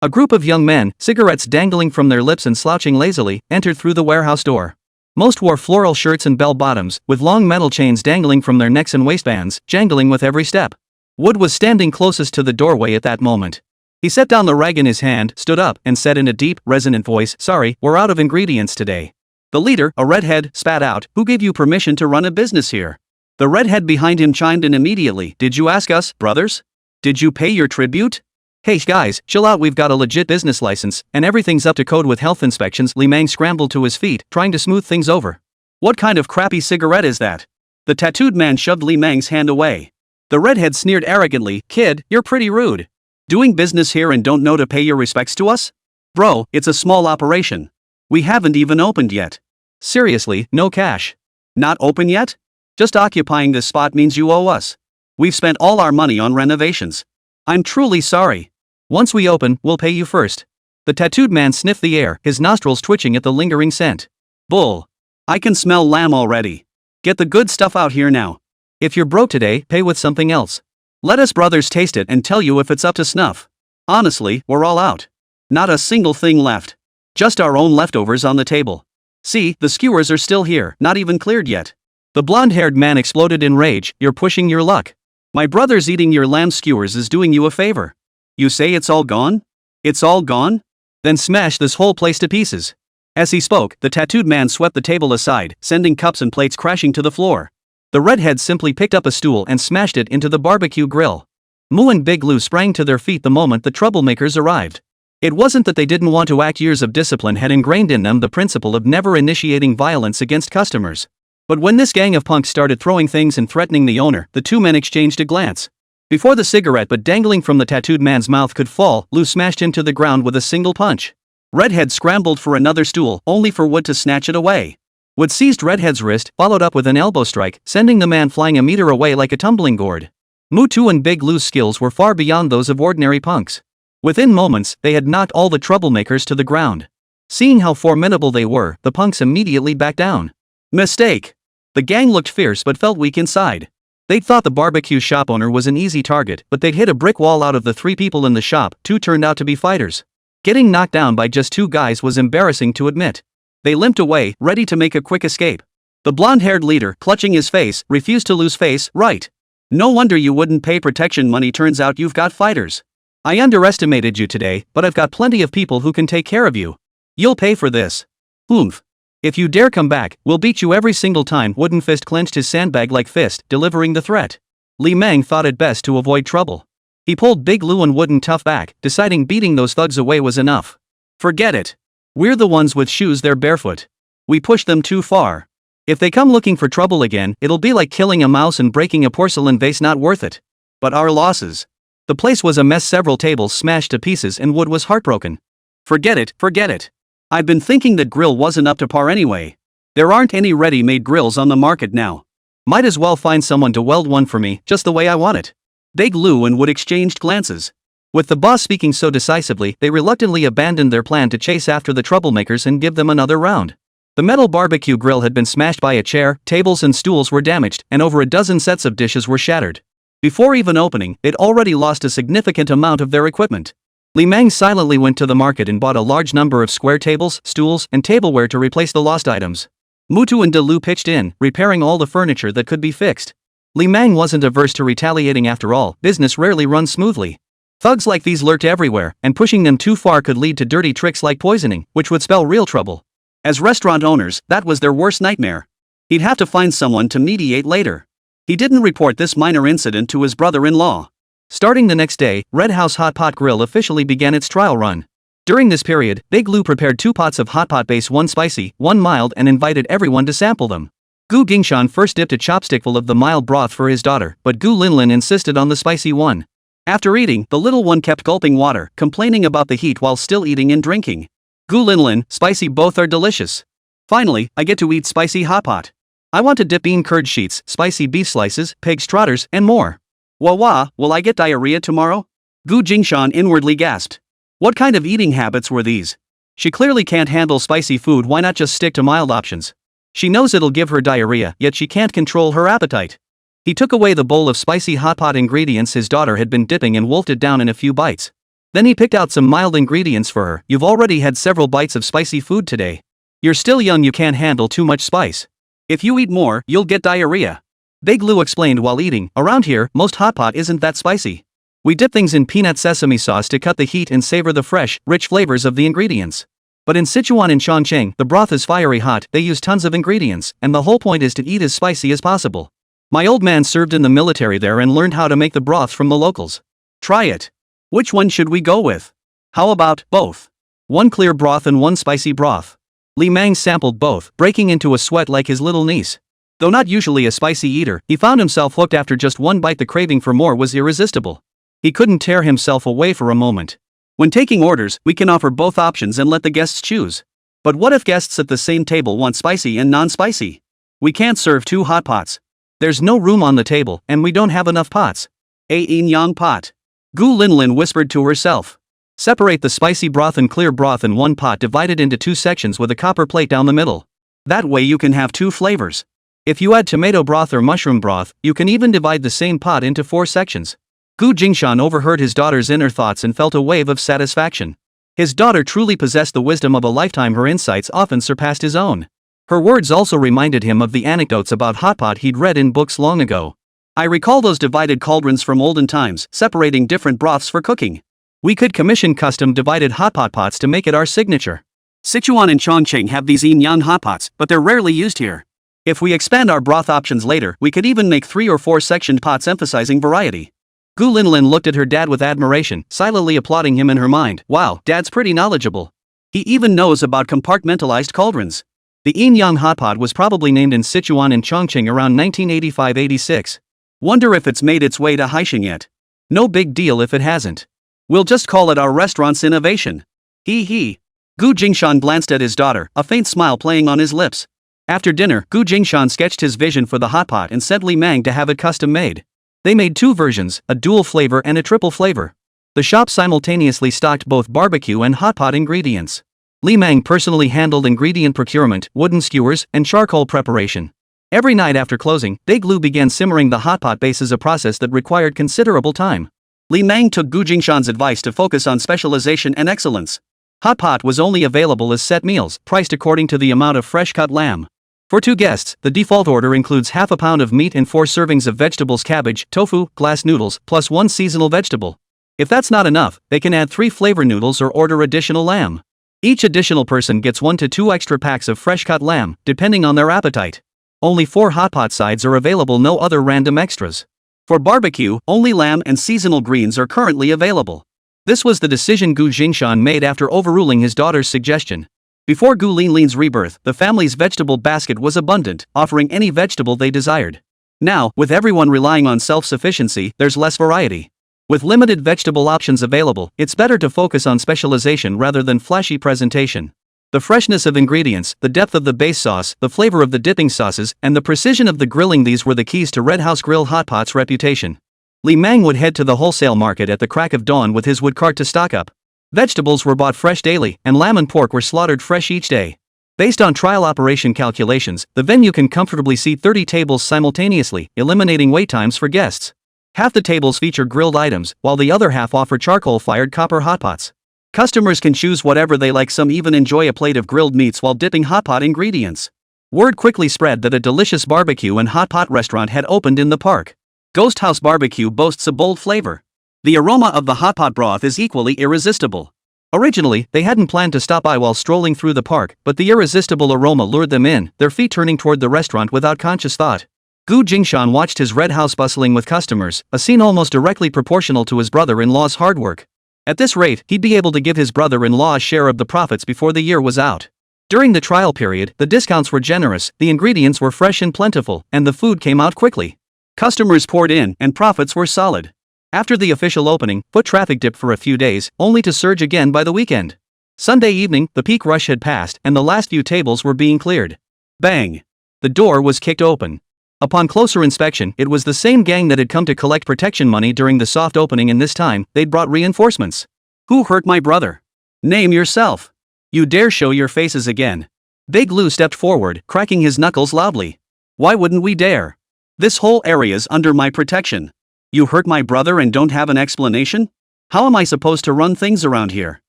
A group of young men, cigarettes dangling from their lips and slouching lazily, entered through the warehouse door. Most wore floral shirts and bell-bottoms, with long metal chains dangling from their necks and waistbands, jangling with every step. Wood was standing closest to the doorway at that moment. He set down the rag in his hand, stood up, and said in a deep, resonant voice, "Sorry, we're out of ingredients today." The leader, a redhead, spat out, "Who gave you permission to run a business here?" The redhead behind him chimed in immediately, "Did you ask us, brothers? Did you pay your tribute? Hey guys, chill out, we've got a legit business license, and everything's up to code with health inspections." Li Mang scrambled to his feet, trying to smooth things over. "What kind of crappy cigarette is that?" The tattooed man shoved Li Mang's hand away. The redhead sneered arrogantly, "Kid, you're pretty rude. Doing business here and don't know to pay your respects to us? Bro, it's a small operation. We haven't even opened yet. Seriously, no cash. Not open yet? Just occupying this spot means you owe us. We've spent all our money on renovations. I'm truly sorry. Once we open, we'll pay you first." The tattooed man sniffed the air, his nostrils twitching at the lingering scent. "Bull. I can smell lamb already. Get the good stuff out here now. If you're broke today, pay with something else. Let us brothers taste it and tell you if it's up to snuff. Honestly, we're all out. Not a single thing left. Just our own leftovers on the table. See, the skewers are still here, not even cleared yet." The blonde-haired man exploded in rage, "You're pushing your luck. My brother's eating your lamb skewers is doing you a favor. You say it's all gone? It's all gone? Then smash this whole place to pieces." As he spoke, the tattooed man swept the table aside, sending cups and plates crashing to the floor. The redhead simply picked up a stool and smashed it into the barbecue grill. Moo and Big Lou sprang to their feet the moment the troublemakers arrived. It wasn't that they didn't want to act. Years of discipline had ingrained in them the principle of never initiating violence against customers. But when this gang of punks started throwing things and threatening the owner, the two men exchanged a glance. Before the cigarette but dangling from the tattooed man's mouth could fall, Lou smashed him to the ground with a single punch. Redhead scrambled for another stool, only for Wood to snatch it away. Wood seized Redhead's wrist, followed up with an elbow strike, sending the man flying a meter away like a tumbling gourd. Mutu and Big Lou's skills were far beyond those of ordinary punks. Within moments, they had knocked all the troublemakers to the ground. Seeing how formidable they were, the punks immediately backed down. Mistake. The gang looked fierce but felt weak inside. They'd thought the barbecue shop owner was an easy target, but they'd hit a brick wall. Out of the 3 people in the shop, 2 turned out to be fighters. Getting knocked down by just 2 guys was embarrassing to admit. They limped away, ready to make a quick escape. The blonde-haired leader, clutching his face, refused to lose face. Right. No wonder you wouldn't pay protection money. Turns out you've got fighters. I underestimated you today, but I've got plenty of people who can take care of you. You'll pay for this. Oomph. If you dare come back, we'll beat you every single time. Wooden Fist clenched his sandbag-like fist, delivering the threat. Li Meng thought it best to avoid trouble. He pulled Big Lou and Wooden Tough back, deciding beating those thugs away was enough. Forget it. We're the ones with shoes, they're barefoot. We pushed them too far. If they come looking for trouble again, it'll be like killing a mouse and breaking a porcelain vase. Not worth it. But our losses. The place was a mess, several tables smashed to pieces and Wood was heartbroken. Forget it, forget it. I've been thinking that grill wasn't up to par anyway. There aren't any ready-made grills on the market now. Might as well find someone to weld one for me, just the way I want it. Big Lou and Wood exchanged glances. With the boss speaking so decisively, they reluctantly abandoned their plan to chase after the troublemakers and give them another round. The metal barbecue grill had been smashed by a chair, tables and stools were damaged, and over a dozen sets of dishes were shattered. Before even opening, they'd already lost a significant amount of their equipment. Li Meng silently went to the market and bought a large number of square tables, stools, and tableware to replace the lost items. Mutu and De Lu pitched in, repairing all the furniture that could be fixed. Li Meng wasn't averse to retaliating. After all, business rarely runs smoothly. Thugs like these lurked everywhere, and pushing them too far could lead to dirty tricks like poisoning, which would spell real trouble. As restaurant owners, that was their worst nightmare. He'd have to find someone to mediate later. He didn't report this minor incident to his brother-in-law. Starting the next day, Red House Hot Pot Grill officially began its trial run. During this period, Big Lou prepared 2 pots of hot pot base, 1 spicy, 1 mild, and invited everyone to sample them. Jingshan first dipped a chopstickful of the mild broth for his daughter, but Gu Linlin insisted on the spicy one. After eating, the little one kept gulping water, complaining about the heat while still eating and drinking. Gu Linlin, spicy, both are delicious. Finally, I get to eat spicy hot pot. I want to dip bean curd sheets, spicy beef slices, pig's trotters, and more. Wah, will I get diarrhea tomorrow? Jingshan inwardly gasped. What kind of eating habits were these? She clearly can't handle spicy food. Why not just stick to mild options? She knows it'll give her diarrhea, yet she can't control her appetite. He took away the bowl of spicy hot pot ingredients his daughter had been dipping and wolfed it down in a few bites. Then he picked out some mild ingredients for her. You've already had several bites of spicy food today. You're still young, you can't handle too much spice. If you eat more, you'll get diarrhea. Big Lou explained while eating. Around here, most hot pot isn't that spicy. We dip things in peanut sesame sauce to cut the heat and savor the fresh, rich flavors of the ingredients. But in Sichuan and Chongqing, the broth is fiery hot. They use tons of ingredients, and the whole point is to eat as spicy as possible. My old man served in the military there and learned how to make the broth from the locals. Try it. Which one should we go with? How about both? 1 clear broth and 1 spicy broth. Li Meng sampled both, breaking into a sweat like his little niece. Though not usually a spicy eater, he found himself hooked after just 1 bite. The craving for more was irresistible. He couldn't tear himself away for a moment. When taking orders, we can offer both options and let the guests choose. But what if guests at the same table want spicy and non-spicy? We can't serve 2 hot pots. There's no room on the table, and we don't have enough pots. A yin-yang pot. Gu Linlin whispered to herself. Separate the spicy broth and clear broth in 1 pot, divided into 2 sections with a copper plate down the middle. That way you can have 2 flavors. If you add tomato broth or mushroom broth, you can even divide the same pot into 4 sections. Jingshan overheard his daughter's inner thoughts and felt a wave of satisfaction. His daughter truly possessed the wisdom of a lifetime. Her insights often surpassed his own. Her words also reminded him of the anecdotes about hot pot he'd read in books long ago. I recall those divided cauldrons from olden times, separating different broths for cooking. We could commission custom divided hot pot pots to make it our signature. Sichuan and Chongqing have these yin-yang hot pots, but they're rarely used here. If we expand our broth options later, we could even make 3 or 4 sectioned pots emphasizing variety. Gu Linlin looked at her dad with admiration, silently applauding him in her mind. Wow, Dad's pretty knowledgeable. He even knows about compartmentalized cauldrons. The yin-yang hot pot was probably named in Sichuan and Chongqing around 1985-86. Wonder if it's made its way to Haisheng yet. No big deal if it hasn't. We'll just call it our restaurant's innovation. Hee. Gu Jingshan glanced at his daughter, a faint smile playing on his lips. After dinner, Jingshan sketched his vision for the hot pot and sent Li Meng to have it custom made. They made two versions, a dual flavor and a triple flavor. The shop simultaneously stocked both barbecue and hot pot ingredients. Li Mang personally handled ingredient procurement, wooden skewers, and charcoal preparation. Every night after closing, Big Lu began simmering the hot pot bases, a process that required considerable time. Li Mang took Gu Jingshan's advice to focus on specialization and excellence. Hot pot was only available as set meals, priced according to the amount of fresh-cut lamb. For 2 guests, the default order includes half a pound of meat and 4 servings of vegetables, cabbage, tofu, glass noodles, plus 1 seasonal vegetable. If that's not enough, they can add 3 flavor noodles or order additional lamb. Each additional person gets 1 to 2 extra packs of fresh-cut lamb, depending on their appetite. Only 4 hot pot sides are available, no other random extras. For barbecue, only lamb and seasonal greens are currently available. This was the decision Gu Jingshan made after overruling his daughter's suggestion. Before Gu Linlin's rebirth, the family's vegetable basket was abundant, offering any vegetable they desired. Now, with everyone relying on self-sufficiency, there's less variety. With limited vegetable options available, it's better to focus on specialization rather than flashy presentation. The freshness of ingredients, the depth of the base sauce, the flavor of the dipping sauces, and the precision of the grilling, these were the keys to Red House Grill Hot Pot's reputation. Li Mang would head to the wholesale market at the crack of dawn with his wood cart to stock up. Vegetables were bought fresh daily, and lamb and pork were slaughtered fresh each day. Based on trial operation calculations, the venue can comfortably seat 30 tables simultaneously, eliminating wait times for guests. Half the tables feature grilled items, while the other half offer charcoal-fired copper hotpots. Customers can choose whatever they like, some even enjoy a plate of grilled meats while dipping hot pot ingredients. Word quickly spread that a delicious barbecue and hot pot restaurant had opened in the park. Ghost House Barbecue boasts a bold flavor. The aroma of the hot pot broth is equally irresistible. Originally, they hadn't planned to stop by while strolling through the park, but the irresistible aroma lured them in, their feet turning toward the restaurant without conscious thought. Gu Jingshan watched his red house bustling with customers, a scene almost directly proportional to his brother-in-law's hard work. At this rate, he'd be able to give his brother-in-law a share of the profits before the year was out. During the trial period, the discounts were generous, the ingredients were fresh and plentiful, and the food came out quickly. Customers poured in, and profits were solid. After the official opening, foot traffic dipped for a few days, only to surge again by the weekend. Sunday evening, the peak rush had passed, and the last few tables were being cleared. Bang! The door was kicked open. Upon closer inspection, it was the same gang that had come to collect protection money during the soft opening, and this time, they'd brought reinforcements. Who hurt my brother? Name yourself. You dare show your faces again. Big Lou stepped forward, cracking his knuckles loudly. Why wouldn't we dare? This whole area's under my protection. You hurt my brother and don't have an explanation? How am I supposed to run things around here?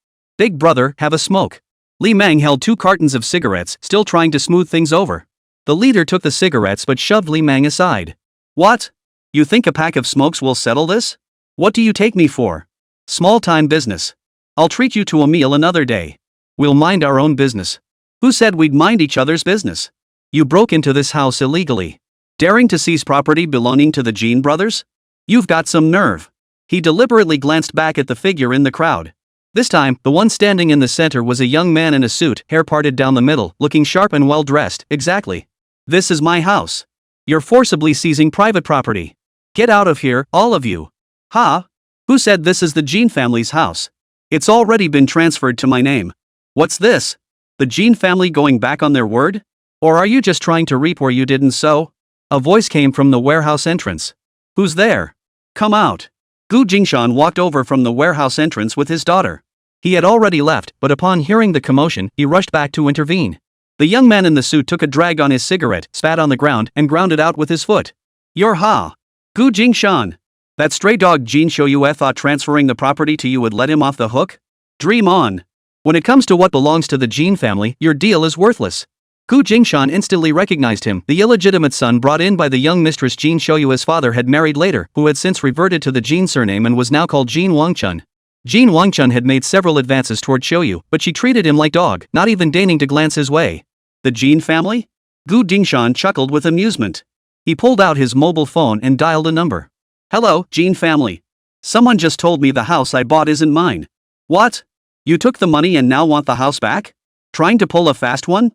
Big brother, have a smoke. Li Mang held 2 cartons of cigarettes, still trying to smooth things over. The leader took the cigarettes but shoved Li Mang aside. What? You think a pack of smokes will settle this? What do you take me for? Small-time business. I'll treat you to a meal another day. We'll mind our own business. Who said we'd mind each other's business? You broke into this house illegally. Daring to seize property belonging to the Jean brothers? You've got some nerve. He deliberately glanced back at the figure in the crowd. This time, the one standing in the center was a young man in a suit, hair parted down the middle, looking sharp and well-dressed. Exactly. This is my house. You're forcibly seizing private property. Get out of here, all of you. Ha? Who said this is the Jean family's house? It's already been transferred to my name. What's this? The Jean family going back on their word? Or are you just trying to reap where you didn't sow? A voice came from the warehouse entrance. Who's there? Come out. Gu Jingshan walked over from the warehouse entrance with his daughter. He had already left, but upon hearing the commotion, he rushed back to intervene. The young man in the suit took a drag on his cigarette, spat on the ground, and ground it out with his foot. You're Ha! Gu Jingshan! That stray dog Jean Shoyue thought transferring the property to you would let him off the hook? Dream on! When it comes to what belongs to the Jean family, your deal is worthless. Gu Jingshan instantly recognized him. The illegitimate son brought in by the young mistress Jean Shoyue's father had married later, who had since reverted to the Jean surname and was now called Jean Wangchun. Jean Wangchun had made several advances toward Shoyu, but she treated him like dog, not even deigning to glance his way. The Jean family? Gu Jingshan chuckled with amusement. He pulled out his mobile phone and dialed a number. Hello, Jean family. Someone just told me the house I bought isn't mine. What? You took the money and now want the house back? Trying to pull a fast one?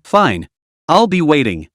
Fine. I'll be waiting.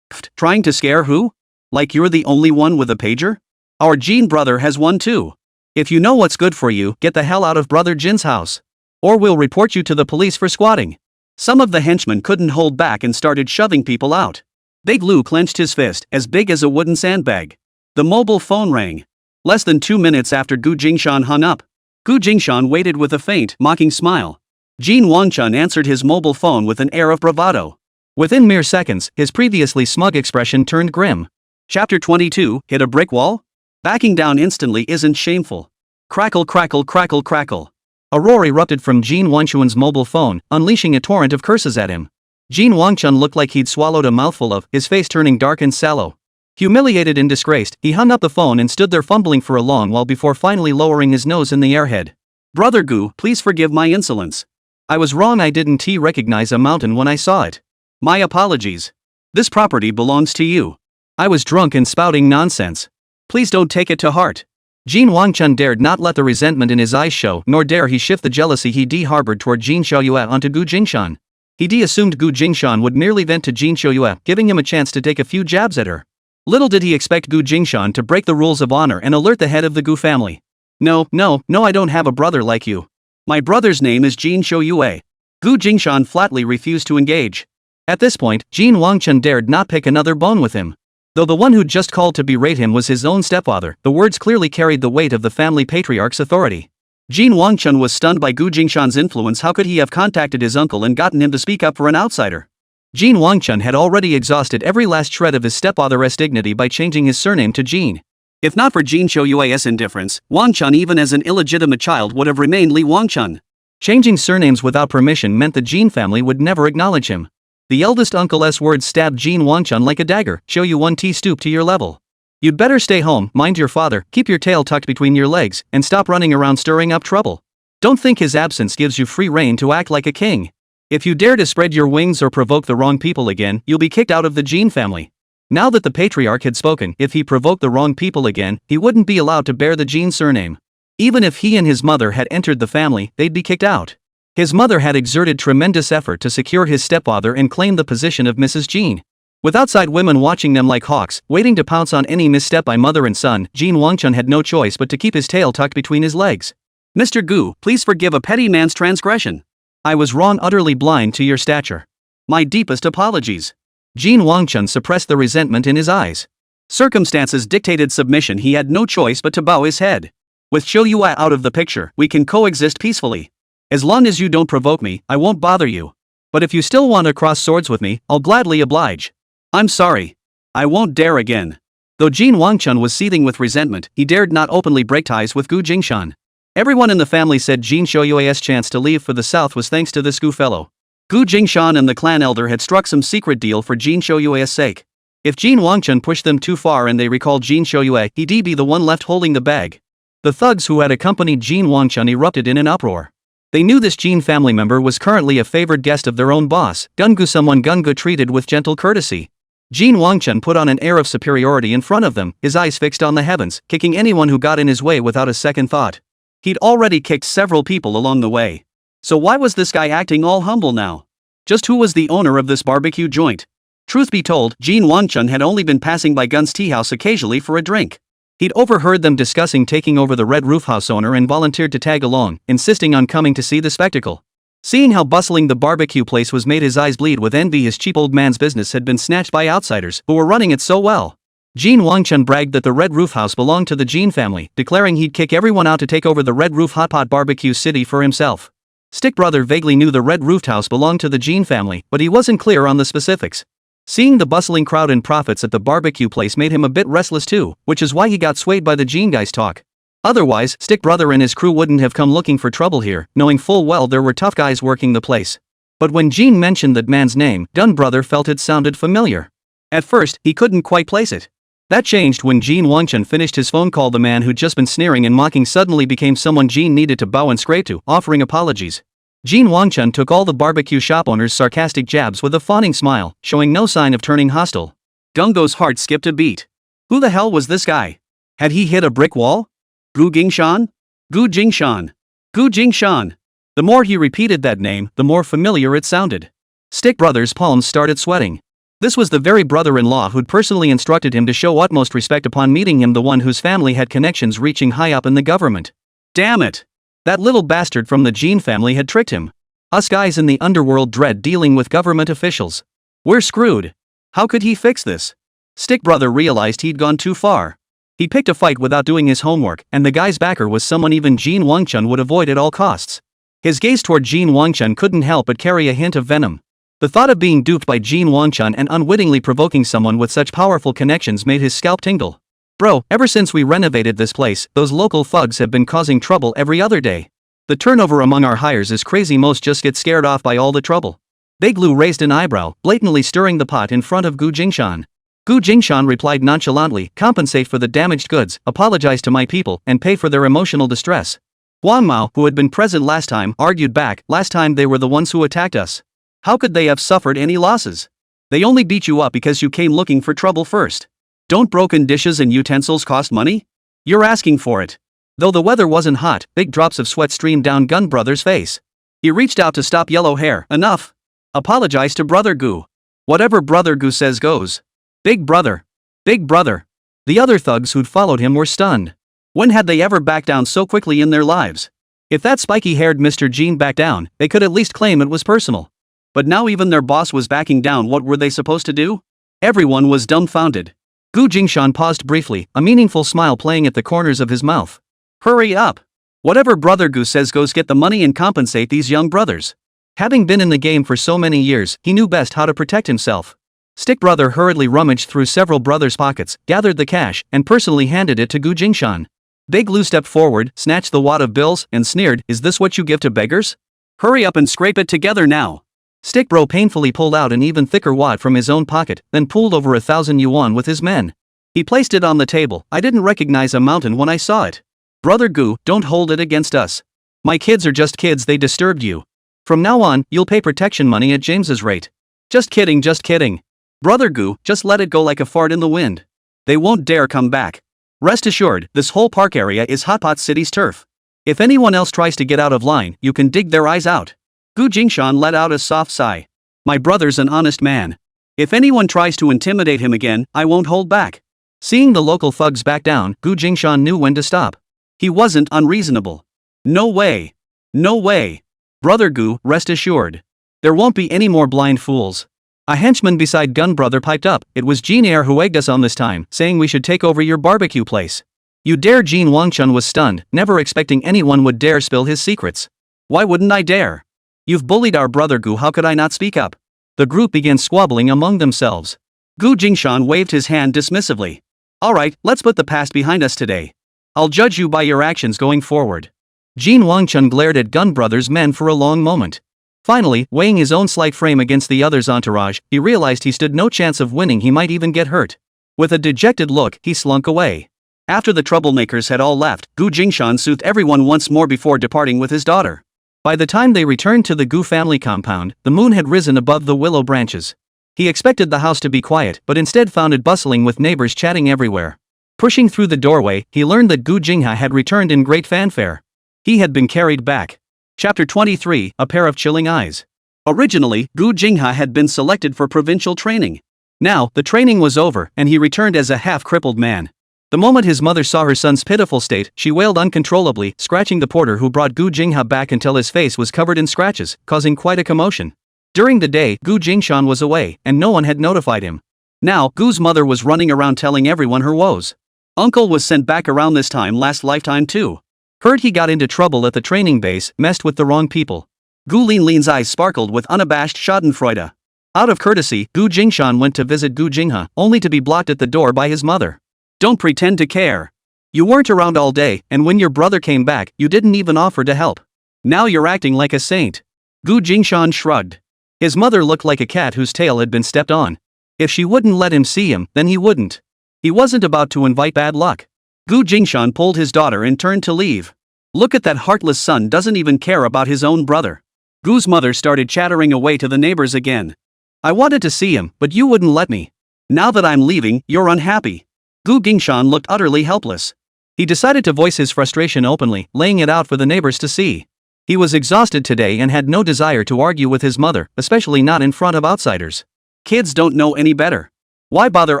Trying to scare who? Like you're the only one with a pager? Our Jean brother has one too. If you know what's good for you, get the hell out of brother Jin's house. Or we'll report you to the police for squatting. Some of the henchmen couldn't hold back and started shoving people out. Big Lou clenched his fist, as big as a wooden sandbag. The mobile phone rang. Less than 2 minutes after Gu Jingshan hung up. Gu Jingshan waited with a faint, mocking smile. Jin Wangchun answered his mobile phone with an air of bravado. Within mere seconds, his previously smug expression turned grim. Chapter 22, Hit a brick wall? Backing down instantly isn't shameful. Crackle crackle crackle crackle. A roar erupted from Jin Wangchun's mobile phone, unleashing a torrent of curses at him. Jin Wangchun looked like he'd swallowed a mouthful of, his face turning dark and sallow. Humiliated and disgraced, he hung up the phone and stood there fumbling for a long while before finally lowering his nose in the airhead. Brother Gu, please forgive my insolence. I was wrong, I didn't recognize a mountain when I saw it. My apologies. This property belongs to you. I was drunk and spouting nonsense. Please don't take it to heart. Jin Wangchun dared not let the resentment in his eyes show, nor dare he shift the jealousy he harbored toward Jin Xiaoyue onto Gu Jingshan. He assumed Gu Jingshan would merely vent to Jin Xiaoyue, giving him a chance to take a few jabs at her. Little did he expect Gu Jingshan to break the rules of honor and alert the head of the Gu family. No, I don't have a brother like you. My brother's name is Jin Xiaoyue. Gu Jingshan flatly refused to engage. At this point, Jin Wangchun dared not pick another bone with him. Though the one who'd just called to berate him was his own stepfather, the words clearly carried the weight of the family patriarch's authority. Jin Wangchun was stunned by Gu Jingshan's influence. How could he have contacted his uncle and gotten him to speak up for an outsider? Jin Wangchun had already exhausted every last shred of his stepfather's dignity by changing his surname to Jin. If not for Jin Xiaoyue's indifference, Wangchun even as an illegitimate child would have remained Li Wangchun. Changing surnames without permission meant the Jin family would never acknowledge him. The eldest uncle's words stabbed Jin Wangchun like a dagger. Xiaoyuan stoop to your level. You'd better stay home, mind your father, keep your tail tucked between your legs, and stop running around stirring up trouble. Don't think his absence gives you free rein to act like a king. If you dare to spread your wings or provoke the wrong people again, you'll be kicked out of the Jin family. Now that the patriarch had spoken, if he provoked the wrong people again, he wouldn't be allowed to bear the Jin surname. Even if he and his mother had entered the family, they'd be kicked out. His mother had exerted tremendous effort to secure his stepfather and claim the position of Mrs. Jin. With outside women watching them like hawks, waiting to pounce on any misstep by mother and son, Jin Wangchun had no choice but to keep his tail tucked between his legs. Mr. Gu, please forgive a petty man's transgression. I was wrong, utterly blind to your stature. My deepest apologies. Jin Wangchun suppressed the resentment in his eyes. Circumstances dictated submission. He had no choice but to bow his head. With Xiaoyue out of the picture, we can coexist peacefully. As long as you don't provoke me, I won't bother you. But if you still want to cross swords with me, I'll gladly oblige. I'm sorry. I won't dare again. Though Jin Wangchun was seething with resentment, he dared not openly break ties with Gu Jingshan. Everyone in the family said Jin Xiaoyue's chance to leave for the south was thanks to this Gu fellow. Gu Jingshan and the clan elder had struck some secret deal for Jin Xiaoyue's sake. If Jin Wangchun pushed them too far and they recalled Jin Xiaoyue, he'd be the one left holding the bag. The thugs who had accompanied Jin Wangchun erupted in an uproar. They knew this Jin family member was currently a favored guest of their own boss, Gungu, someone Gungu treated with gentle courtesy. Jin Wangchun put on an air of superiority in front of them, his eyes fixed on the heavens, kicking anyone who got in his way without a second thought. He'd already kicked several people along the way. So why was this guy acting all humble now? Just who was the owner of this barbecue joint? Truth be told, Jin Wangchun had only been passing by Gun's tea house occasionally for a drink. He'd overheard them discussing taking over the Red Roof House owner and volunteered to tag along, insisting on coming to see the spectacle. Seeing how bustling the barbecue place was made his eyes bleed with envy. His cheap old man's business had been snatched by outsiders who were running it so well. Jin Wangchun bragged that the Red Roof House belonged to the Jin family, declaring he'd kick everyone out to take over the Red Roof Hot Pot Barbecue City for himself. Stick Brother vaguely knew the Red Roofed House belonged to the Jin family, but he wasn't clear on the specifics. Seeing the bustling crowd and profits at the barbecue place made him a bit restless too, which is why he got swayed by the Jin guy's talk. Otherwise, Stick Brother and his crew wouldn't have come looking for trouble here, knowing full well there were tough guys working the place. But when Jin mentioned that man's name, Dun Brother felt it sounded familiar. At first, he couldn't quite place it. That changed when Jin Wangchun finished his phone call. The man who'd just been sneering and mocking suddenly became someone Jin needed to bow and scrape to, offering apologies. Jin Wangchun took all the barbecue shop owner's sarcastic jabs with a fawning smile, showing no sign of turning hostile. Gungo's heart skipped a beat. Who the hell was this guy? Had he hit a brick wall? Gu Jingshan? Gu Jingshan. Gu Jingshan. The more he repeated that name, the more familiar it sounded. Stick Brother's palms started sweating. This was the very brother-in-law who'd personally instructed him to show utmost respect upon meeting him, the one whose family had connections reaching high up in the government. Damn it! That little bastard from the Jin family had tricked him. Us guys in the underworld dread dealing with government officials. We're screwed. How could he fix this? Stick Brother realized he'd gone too far. He picked a fight without doing his homework, and the guy's backer was someone even Jin Wangchun would avoid at all costs. His gaze toward Jin Wangchun couldn't help but carry a hint of venom. The thought of being duped by Jin Wangchun and unwittingly provoking someone with such powerful connections made his scalp tingle. Bro, ever since we renovated this place, those local thugs have been causing trouble every other day. The turnover among our hires is crazy, most just get scared off by all the trouble. Big Lu raised an eyebrow, blatantly stirring the pot in front of Gu Jingshan. Gu Jingshan replied nonchalantly, compensate for the damaged goods, apologize to my people, and pay for their emotional distress. Wenmiao, who had been present last time, argued back, last time they were the ones who attacked us. How could they have suffered any losses? They only beat you up because you came looking for trouble first. Don't broken dishes and utensils cost money? You're asking for it. Though the weather wasn't hot, big drops of sweat streamed down Gun Brother's face. He reached out to stop yellow hair. Enough. Apologize to Brother Gu. Whatever Brother Gu says goes. Big brother. Big brother. The other thugs who'd followed him were stunned. When had they ever backed down so quickly in their lives? If that spiky-haired Mr. Jean backed down, they could at least claim it was personal. But now even their boss was backing down. What were they supposed to do? Everyone was dumbfounded. Gu Jingshan paused briefly, a meaningful smile playing at the corners of his mouth. Hurry up. Whatever Brother Gu says goes, get the money and compensate these young brothers. Having been in the game for so many years, he knew best how to protect himself. Stick Brother hurriedly rummaged through several brothers' pockets, gathered the cash, and personally handed it to Gu Jingshan. Big Lu stepped forward, snatched the wad of bills, and sneered, is this what you give to beggars? Hurry up and scrape it together now. Stick Bro painfully pulled out an even thicker wad from his own pocket, then pulled over 1,000 yuan with his men. He placed it on the table. I didn't recognize a mountain when I saw it. Brother Gu, don't hold it against us. My kids are just kids, they disturbed you. From now on, you'll pay protection money at James's rate. Just kidding, just kidding. Brother Gu, just let it go like a fart in the wind. They won't dare come back. Rest assured, this whole park area is Hotpot City's turf. If anyone else tries to get out of line, you can dig their eyes out. Gu Jingshan let out a soft sigh. My brother's an honest man. If anyone tries to intimidate him again, I won't hold back. Seeing the local thugs back down, Gu Jingshan knew when to stop. He wasn't unreasonable. No way. No way. Brother Gu, rest assured. There won't be any more blind fools. A henchman beside Gun Brother piped up. It was Jean Air who egged us on this time, saying we should take over your barbecue place. You dare? Jean Wangchun was stunned, never expecting anyone would dare spill his secrets. Why wouldn't I dare? You've bullied our Brother Gu, how could I not speak up? The group began squabbling among themselves. Gu Jingshan waved his hand dismissively. Alright, let's put the past behind us today. I'll judge you by your actions going forward. Jean Wangchun glared at Gun Brother's men for a long moment. Finally, weighing his own slight frame against the other's entourage, he realized he stood no chance of winning, he might even get hurt. With a dejected look, he slunk away. After the troublemakers had all left, Gu Jingshan soothed everyone once more before departing with his daughter. By the time they returned to the Gu family compound, the moon had risen above the willow branches. He expected the house to be quiet, but instead found it bustling with neighbors chatting everywhere. Pushing through the doorway, he learned that Gu Jingha had returned in great fanfare. He had been carried back. Chapter 23, A Pair of Chilling Eyes. Originally, Gu Jingha had been selected for provincial training. Now, the training was over, and he returned as a half-crippled man. The moment his mother saw her son's pitiful state, she wailed uncontrollably, scratching the porter who brought Gu Jingha back until his face was covered in scratches, causing quite a commotion. During the day, Gu Jingshan was away, and no one had notified him. Now, Gu's mother was running around telling everyone her woes. Uncle was sent back around this time last lifetime too. Heard he got into trouble at the training base, messed with the wrong people. Gu Linlin's eyes sparkled with unabashed schadenfreude. Out of courtesy, Gu Jingshan went to visit Gu Jingha, only to be blocked at the door by his mother. Don't pretend to care. You weren't around all day, and when your brother came back, you didn't even offer to help. Now you're acting like a saint. Gu Jingshan shrugged. His mother looked like a cat whose tail had been stepped on. If she wouldn't let him see him, then he wouldn't. He wasn't about to invite bad luck. Gu Jingshan pulled his daughter and turned to leave. Look at that heartless son, doesn't even care about his own brother. Gu's mother started chattering away to the neighbors again. I wanted to see him, but you wouldn't let me. Now that I'm leaving, you're unhappy. Gu Jingshan looked utterly helpless. He decided to voice his frustration openly, laying it out for the neighbors to see. He was exhausted today and had no desire to argue with his mother, especially not in front of outsiders. Kids don't know any better. Why bother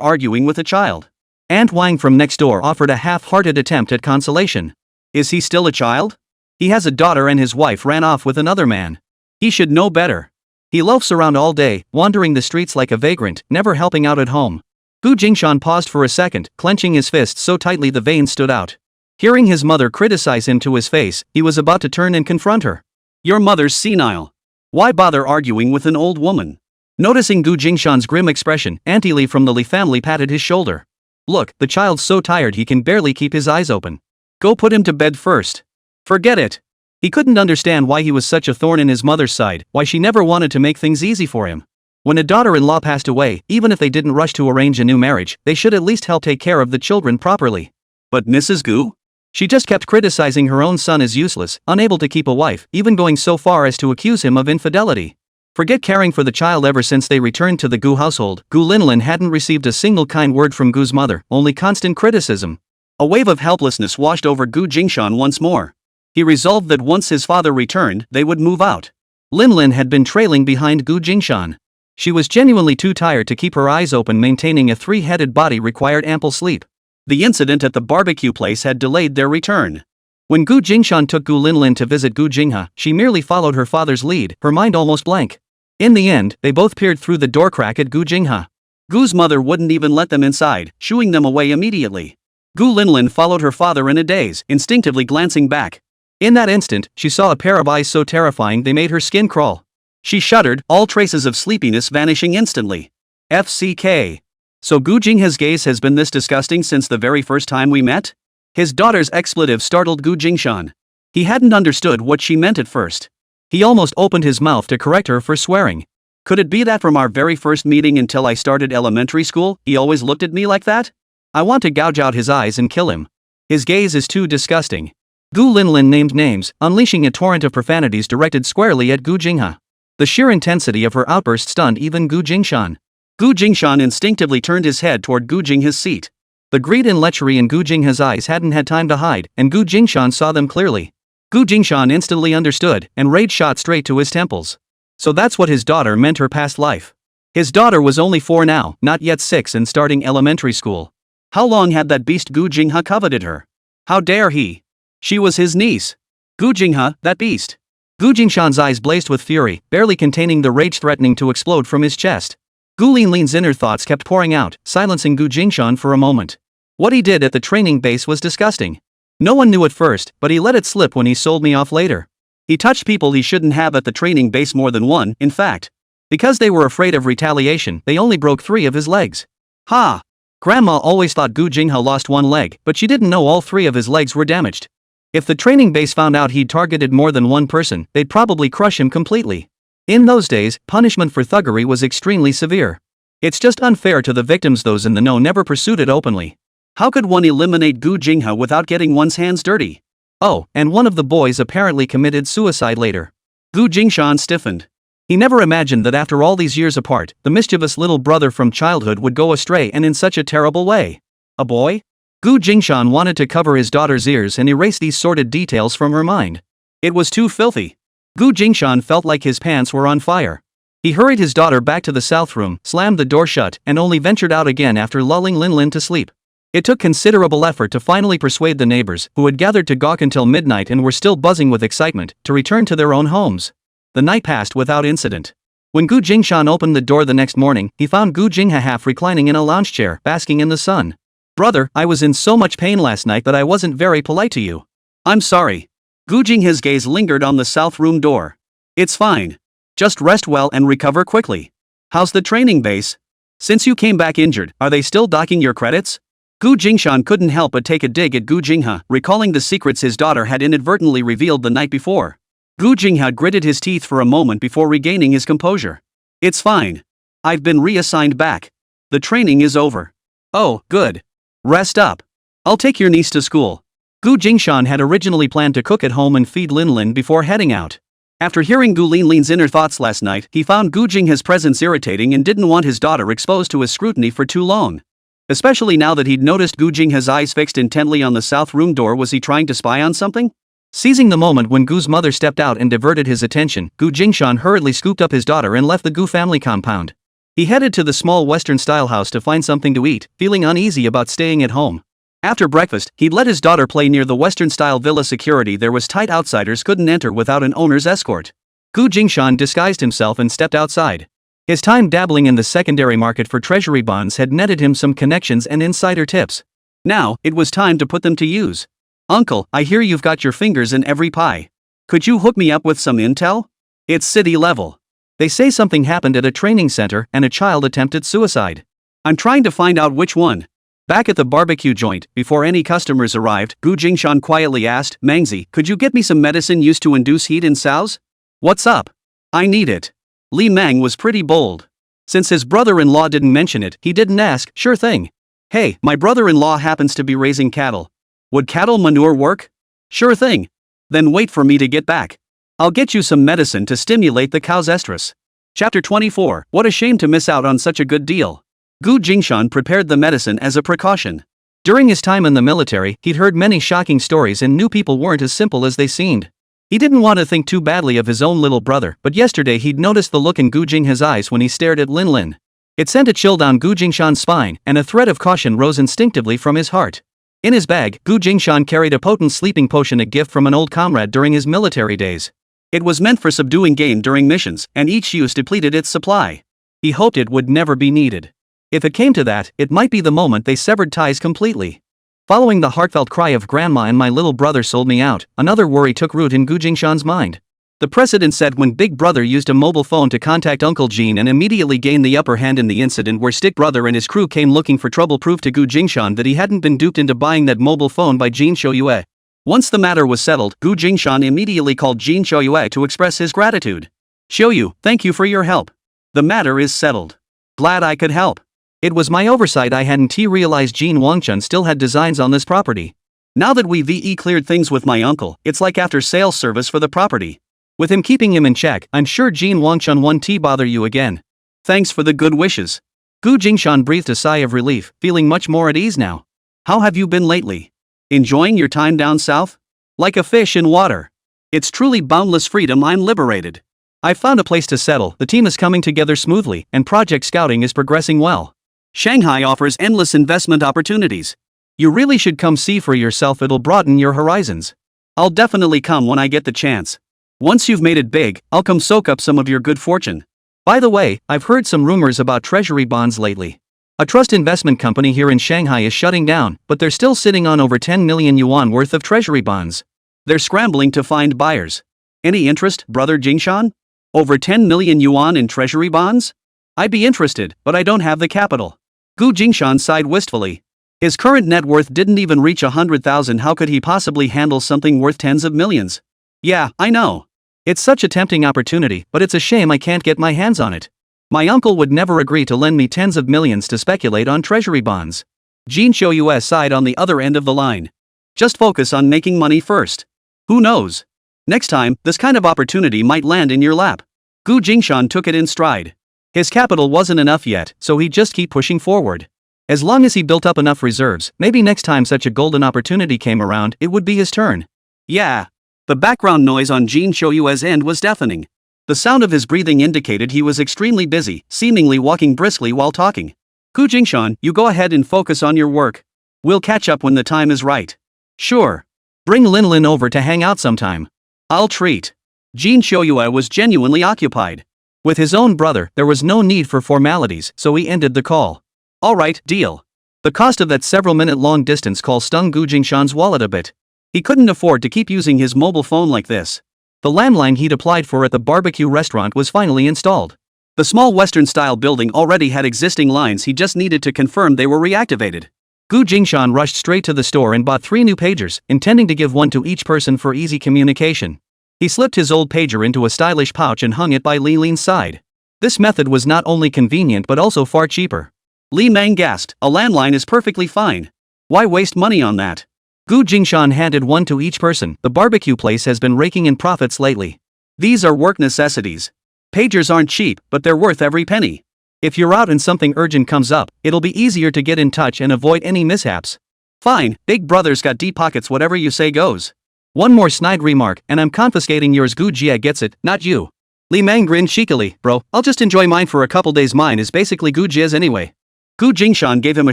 arguing with a child? Aunt Wang from next door offered a half-hearted attempt at consolation. Is he still a child? He has a daughter and his wife ran off with another man. He should know better. He loafs around all day, wandering the streets like a vagrant, never helping out at home. Gu Jingshan paused for a second, clenching his fists so tightly the veins stood out. Hearing his mother criticize him to his face, he was about to turn and confront her. Your mother's senile. Why bother arguing with an old woman? Noticing Gu Jingshan's grim expression, Auntie Li from the Li family patted his shoulder. Look, the child's so tired he can barely keep his eyes open. Go put him to bed first. Forget it. He couldn't understand why he was such a thorn in his mother's side, why she never wanted to make things easy for him. When a daughter-in-law passed away, even if they didn't rush to arrange a new marriage, they should at least help take care of the children properly. But Mrs. Gu? She just kept criticizing her own son as useless, unable to keep a wife, even going so far as to accuse him of infidelity. Forget caring for the child. Ever since they returned to the Gu household, Gu Linlin hadn't received a single kind word from Gu's mother, only constant criticism. A wave of helplessness washed over Gu Jingshan once more. He resolved that once his father returned, they would move out. Linlin had been trailing behind Gu Jingshan. She was genuinely too tired to keep her eyes open. Maintaining a three-headed body required ample sleep. The incident at the barbecue place had delayed their return. When Gu Jingshan took Gu Linlin to visit Gu Jingha, she merely followed her father's lead, her mind almost blank. In the end, they both peered through the door crack at Gu Jingha. Gu's mother wouldn't even let them inside, shooing them away immediately. Gu Linlin followed her father in a daze, instinctively glancing back. In that instant, she saw a pair of eyes so terrifying they made her skin crawl. She shuddered, all traces of sleepiness vanishing instantly. FCK. So Gu Jingha's gaze has been this disgusting since the very first time we met? His daughter's expletive startled Gu Jingshan. He hadn't understood what she meant at first. He almost opened his mouth to correct her for swearing. Could it be that from our very first meeting until I started elementary school, he always looked at me like that? I want to gouge out his eyes and kill him. His gaze is too disgusting. Gu Linlin named names, unleashing a torrent of profanities directed squarely at Gu Jingha. The sheer intensity of her outburst stunned even Gu Jingshan. Gu Jingshan instinctively turned his head toward Gu Jingha's seat. The greed and lechery in Gu Jingha's eyes hadn't had time to hide, and Gu Jingshan saw them clearly. Gu Jingshan instantly understood, and rage shot straight to his temples. So that's what his daughter meant, her past life. His daughter was only 4 now, not yet 6 and starting elementary school. How long had that beast Gu Jingha coveted her? How dare he? She was his niece. Gu Jingha, that beast. Gu Jingshan's eyes blazed with fury, barely containing the rage threatening to explode from his chest. Gu Linlin's inner thoughts kept pouring out, silencing Gu Jingshan for a moment. What he did at the training base was disgusting. No one knew at first, but he let it slip when he sold me off later. He touched people he shouldn't have at the training base, more than one, in fact. Because they were afraid of retaliation, they only broke 3 of his legs. Ha! Grandma always thought Gu Jingha lost 1 leg, but she didn't know all 3 of his legs were damaged. If the training base found out he'd targeted more than one person, they'd probably crush him completely. In those days, punishment for thuggery was extremely severe. It's just unfair to the victims. Those in the know never pursued it openly. How could one eliminate Gu Jingha without getting one's hands dirty? Oh, and one of the boys apparently committed suicide later. Gu Jingshan stiffened. He never imagined that after all these years apart, the mischievous little brother from childhood would go astray, and in such a terrible way. A boy? Gu Jingshan wanted to cover his daughter's ears and erase these sordid details from her mind. It was too filthy. Gu Jingshan felt like his pants were on fire. He hurried his daughter back to the south room, slammed the door shut, and only ventured out again after lulling Linlin to sleep. It took considerable effort to finally persuade the neighbors, who had gathered to gawk until midnight and were still buzzing with excitement, to return to their own homes. The night passed without incident. When Gu Jingshan opened the door the next morning, he found Gu Jingha half reclining in a lounge chair, basking in the sun. Brother, I was in so much pain last night that I wasn't very polite to you. I'm sorry. Gu Jingha's gaze lingered on the south room door. It's fine. Just rest well and recover quickly. How's the training base? Since you came back injured, are they still docking your credits? Gu Jingshan couldn't help but take a dig at Gu Jingha, recalling the secrets his daughter had inadvertently revealed the night before. Gu Jingha gritted his teeth for a moment before regaining his composure. It's fine. I've been reassigned back. The training is over. Oh, good. Rest up. I'll take your niece to school. Gu Jingshan had originally planned to cook at home and feed Linlin before heading out. After hearing Gu Linlin's inner thoughts last night, he found Gu Jingha's presence irritating and didn't want his daughter exposed to his scrutiny for too long. Especially now that he'd noticed Gu Jingha's eyes fixed intently on the south room door. Was he trying to spy on something? Seizing the moment when Gu's mother stepped out and diverted his attention, Gu Jingshan hurriedly scooped up his daughter and left the Gu family compound. He headed to the small Western-style house to find something to eat, feeling uneasy about staying at home. After breakfast, he'd let his daughter play near the Western-style villa. Security there was tight, outsiders couldn't enter without an owner's escort. Gu Jingshan disguised himself and stepped outside. His time dabbling in the secondary market for treasury bonds had netted him some connections and insider tips. Now, it was time to put them to use. Uncle, I hear you've got your fingers in every pie. Could you hook me up with some intel? It's city level. They say something happened at a training center and a child attempted suicide. I'm trying to find out which one. Back at the barbecue joint, before any customers arrived, Jingshan quietly asked, Mangzi, could you get me some medicine used to induce heat in sows? What's up? I need it. Li Mang was pretty bold. Since his brother-in-law didn't mention it, he didn't ask, sure thing. Hey, my brother-in-law happens to be raising cattle. Would cattle manure work? Sure thing. Then wait for me to get back. I'll get you some medicine to stimulate the cow's estrus. Chapter 24, What a shame to miss out on such a good deal. Jingshan prepared the medicine as a precaution. During his time in the military, he'd heard many shocking stories and knew people weren't as simple as they seemed. He didn't want to think too badly of his own little brother, but yesterday he'd noticed the look in Jing's eyes when he stared at Lin Lin. It sent a chill down Jingshan's spine, and a thread of caution rose instinctively from his heart. In his bag, Jingshan carried a potent sleeping potion, a gift from an old comrade during his military days. It was meant for subduing game during missions, and each use depleted its supply. He hoped it would never be needed. If it came to that, it might be the moment they severed ties completely. Following the heartfelt cry of Grandma and my little brother sold me out, another worry took root in Jingshan's mind. The precedent said when Big Brother used a mobile phone to contact Uncle Jean and immediately gained the upper hand in the incident where Stick Brother and his crew came looking for trouble, proved to Jingshan that he hadn't been duped into buying that mobile phone by Jean Shoyue. Once the matter was settled, Jingshan immediately called Jean Shoyue to express his gratitude. Shoyu, thank you for your help. The matter is settled. Glad I could help. It was my oversight I hadn't realized Jean Wangchun still had designs on this property. Now that we VE cleared things with my uncle, it's like after sales service for the property. With him keeping him in check, I'm sure Jean Wangchun won't bother you again. Thanks for the good wishes. Jingshan breathed a sigh of relief, feeling much more at ease now. How have you been lately? Enjoying your time down south? Like a fish in water. It's truly boundless freedom. I'm liberated. I've found a place to settle, the team is coming together smoothly, and project scouting is progressing well. Shanghai offers endless investment opportunities. You really should come see for yourself, it'll broaden your horizons. I'll definitely come when I get the chance. Once you've made it big, I'll come soak up some of your good fortune. By the way, I've heard some rumors about treasury bonds lately. A trust investment company here in Shanghai is shutting down, but they're still sitting on over 10 million yuan worth of treasury bonds. They're scrambling to find buyers. Any interest, brother Jingshan? Over 10 million yuan in treasury bonds? I'd be interested, but I don't have the capital. Jingshan sighed wistfully. His current net worth didn't even reach 100,000. How could he possibly handle something worth tens of millions? Yeah, I know. It's such a tempting opportunity, but it's a shame I can't get my hands on it. My uncle would never agree to lend me tens of millions to speculate on treasury bonds. Jean Shoyue sighed on the other end of the line. Just focus on making money first. Who knows? Next time, this kind of opportunity might land in your lap. Jingshan took it in stride. His capital wasn't enough yet, so he'd just keep pushing forward. As long as he built up enough reserves, maybe next time such a golden opportunity came around, it would be his turn. Yeah. The background noise on Jean Shoyue's end was deafening. The sound of his breathing indicated he was extremely busy, seemingly walking briskly while talking. Jingshan, you go ahead and focus on your work. We'll catch up when the time is right. Sure. Bring Lin Lin over to hang out sometime. I'll treat. Jean Shoyue was genuinely occupied. With his own brother, there was no need for formalities, so he ended the call. Alright, deal. The cost of that several-minute-long distance call stung Jingshan's wallet a bit. He couldn't afford to keep using his mobile phone like this. The landline he'd applied for at the barbecue restaurant was finally installed. The small Western-style building already had existing lines, he just needed to confirm they were reactivated. Jingshan rushed straight to the store and bought 3 new pagers, intending to give one to each person for easy communication. He slipped his old pager into a stylish pouch and hung it by Li Lin's side. This method was not only convenient but also far cheaper. Li Mang gasped, a landline is perfectly fine. Why waste money on that? Jingshan handed one to each person. The barbecue place has been raking in profits lately. These are work necessities. Pagers aren't cheap, but they're worth every penny. If you're out and something urgent comes up, it'll be easier to get in touch and avoid any mishaps. Fine, Big Brother's got deep pockets, whatever you say goes. One more snide remark, and I'm confiscating yours. Jia gets it, not you. Li Mang grinned cheekily. Bro, I'll just enjoy mine for a couple days. Mine is basically Jia's anyway. Jingshan gave him a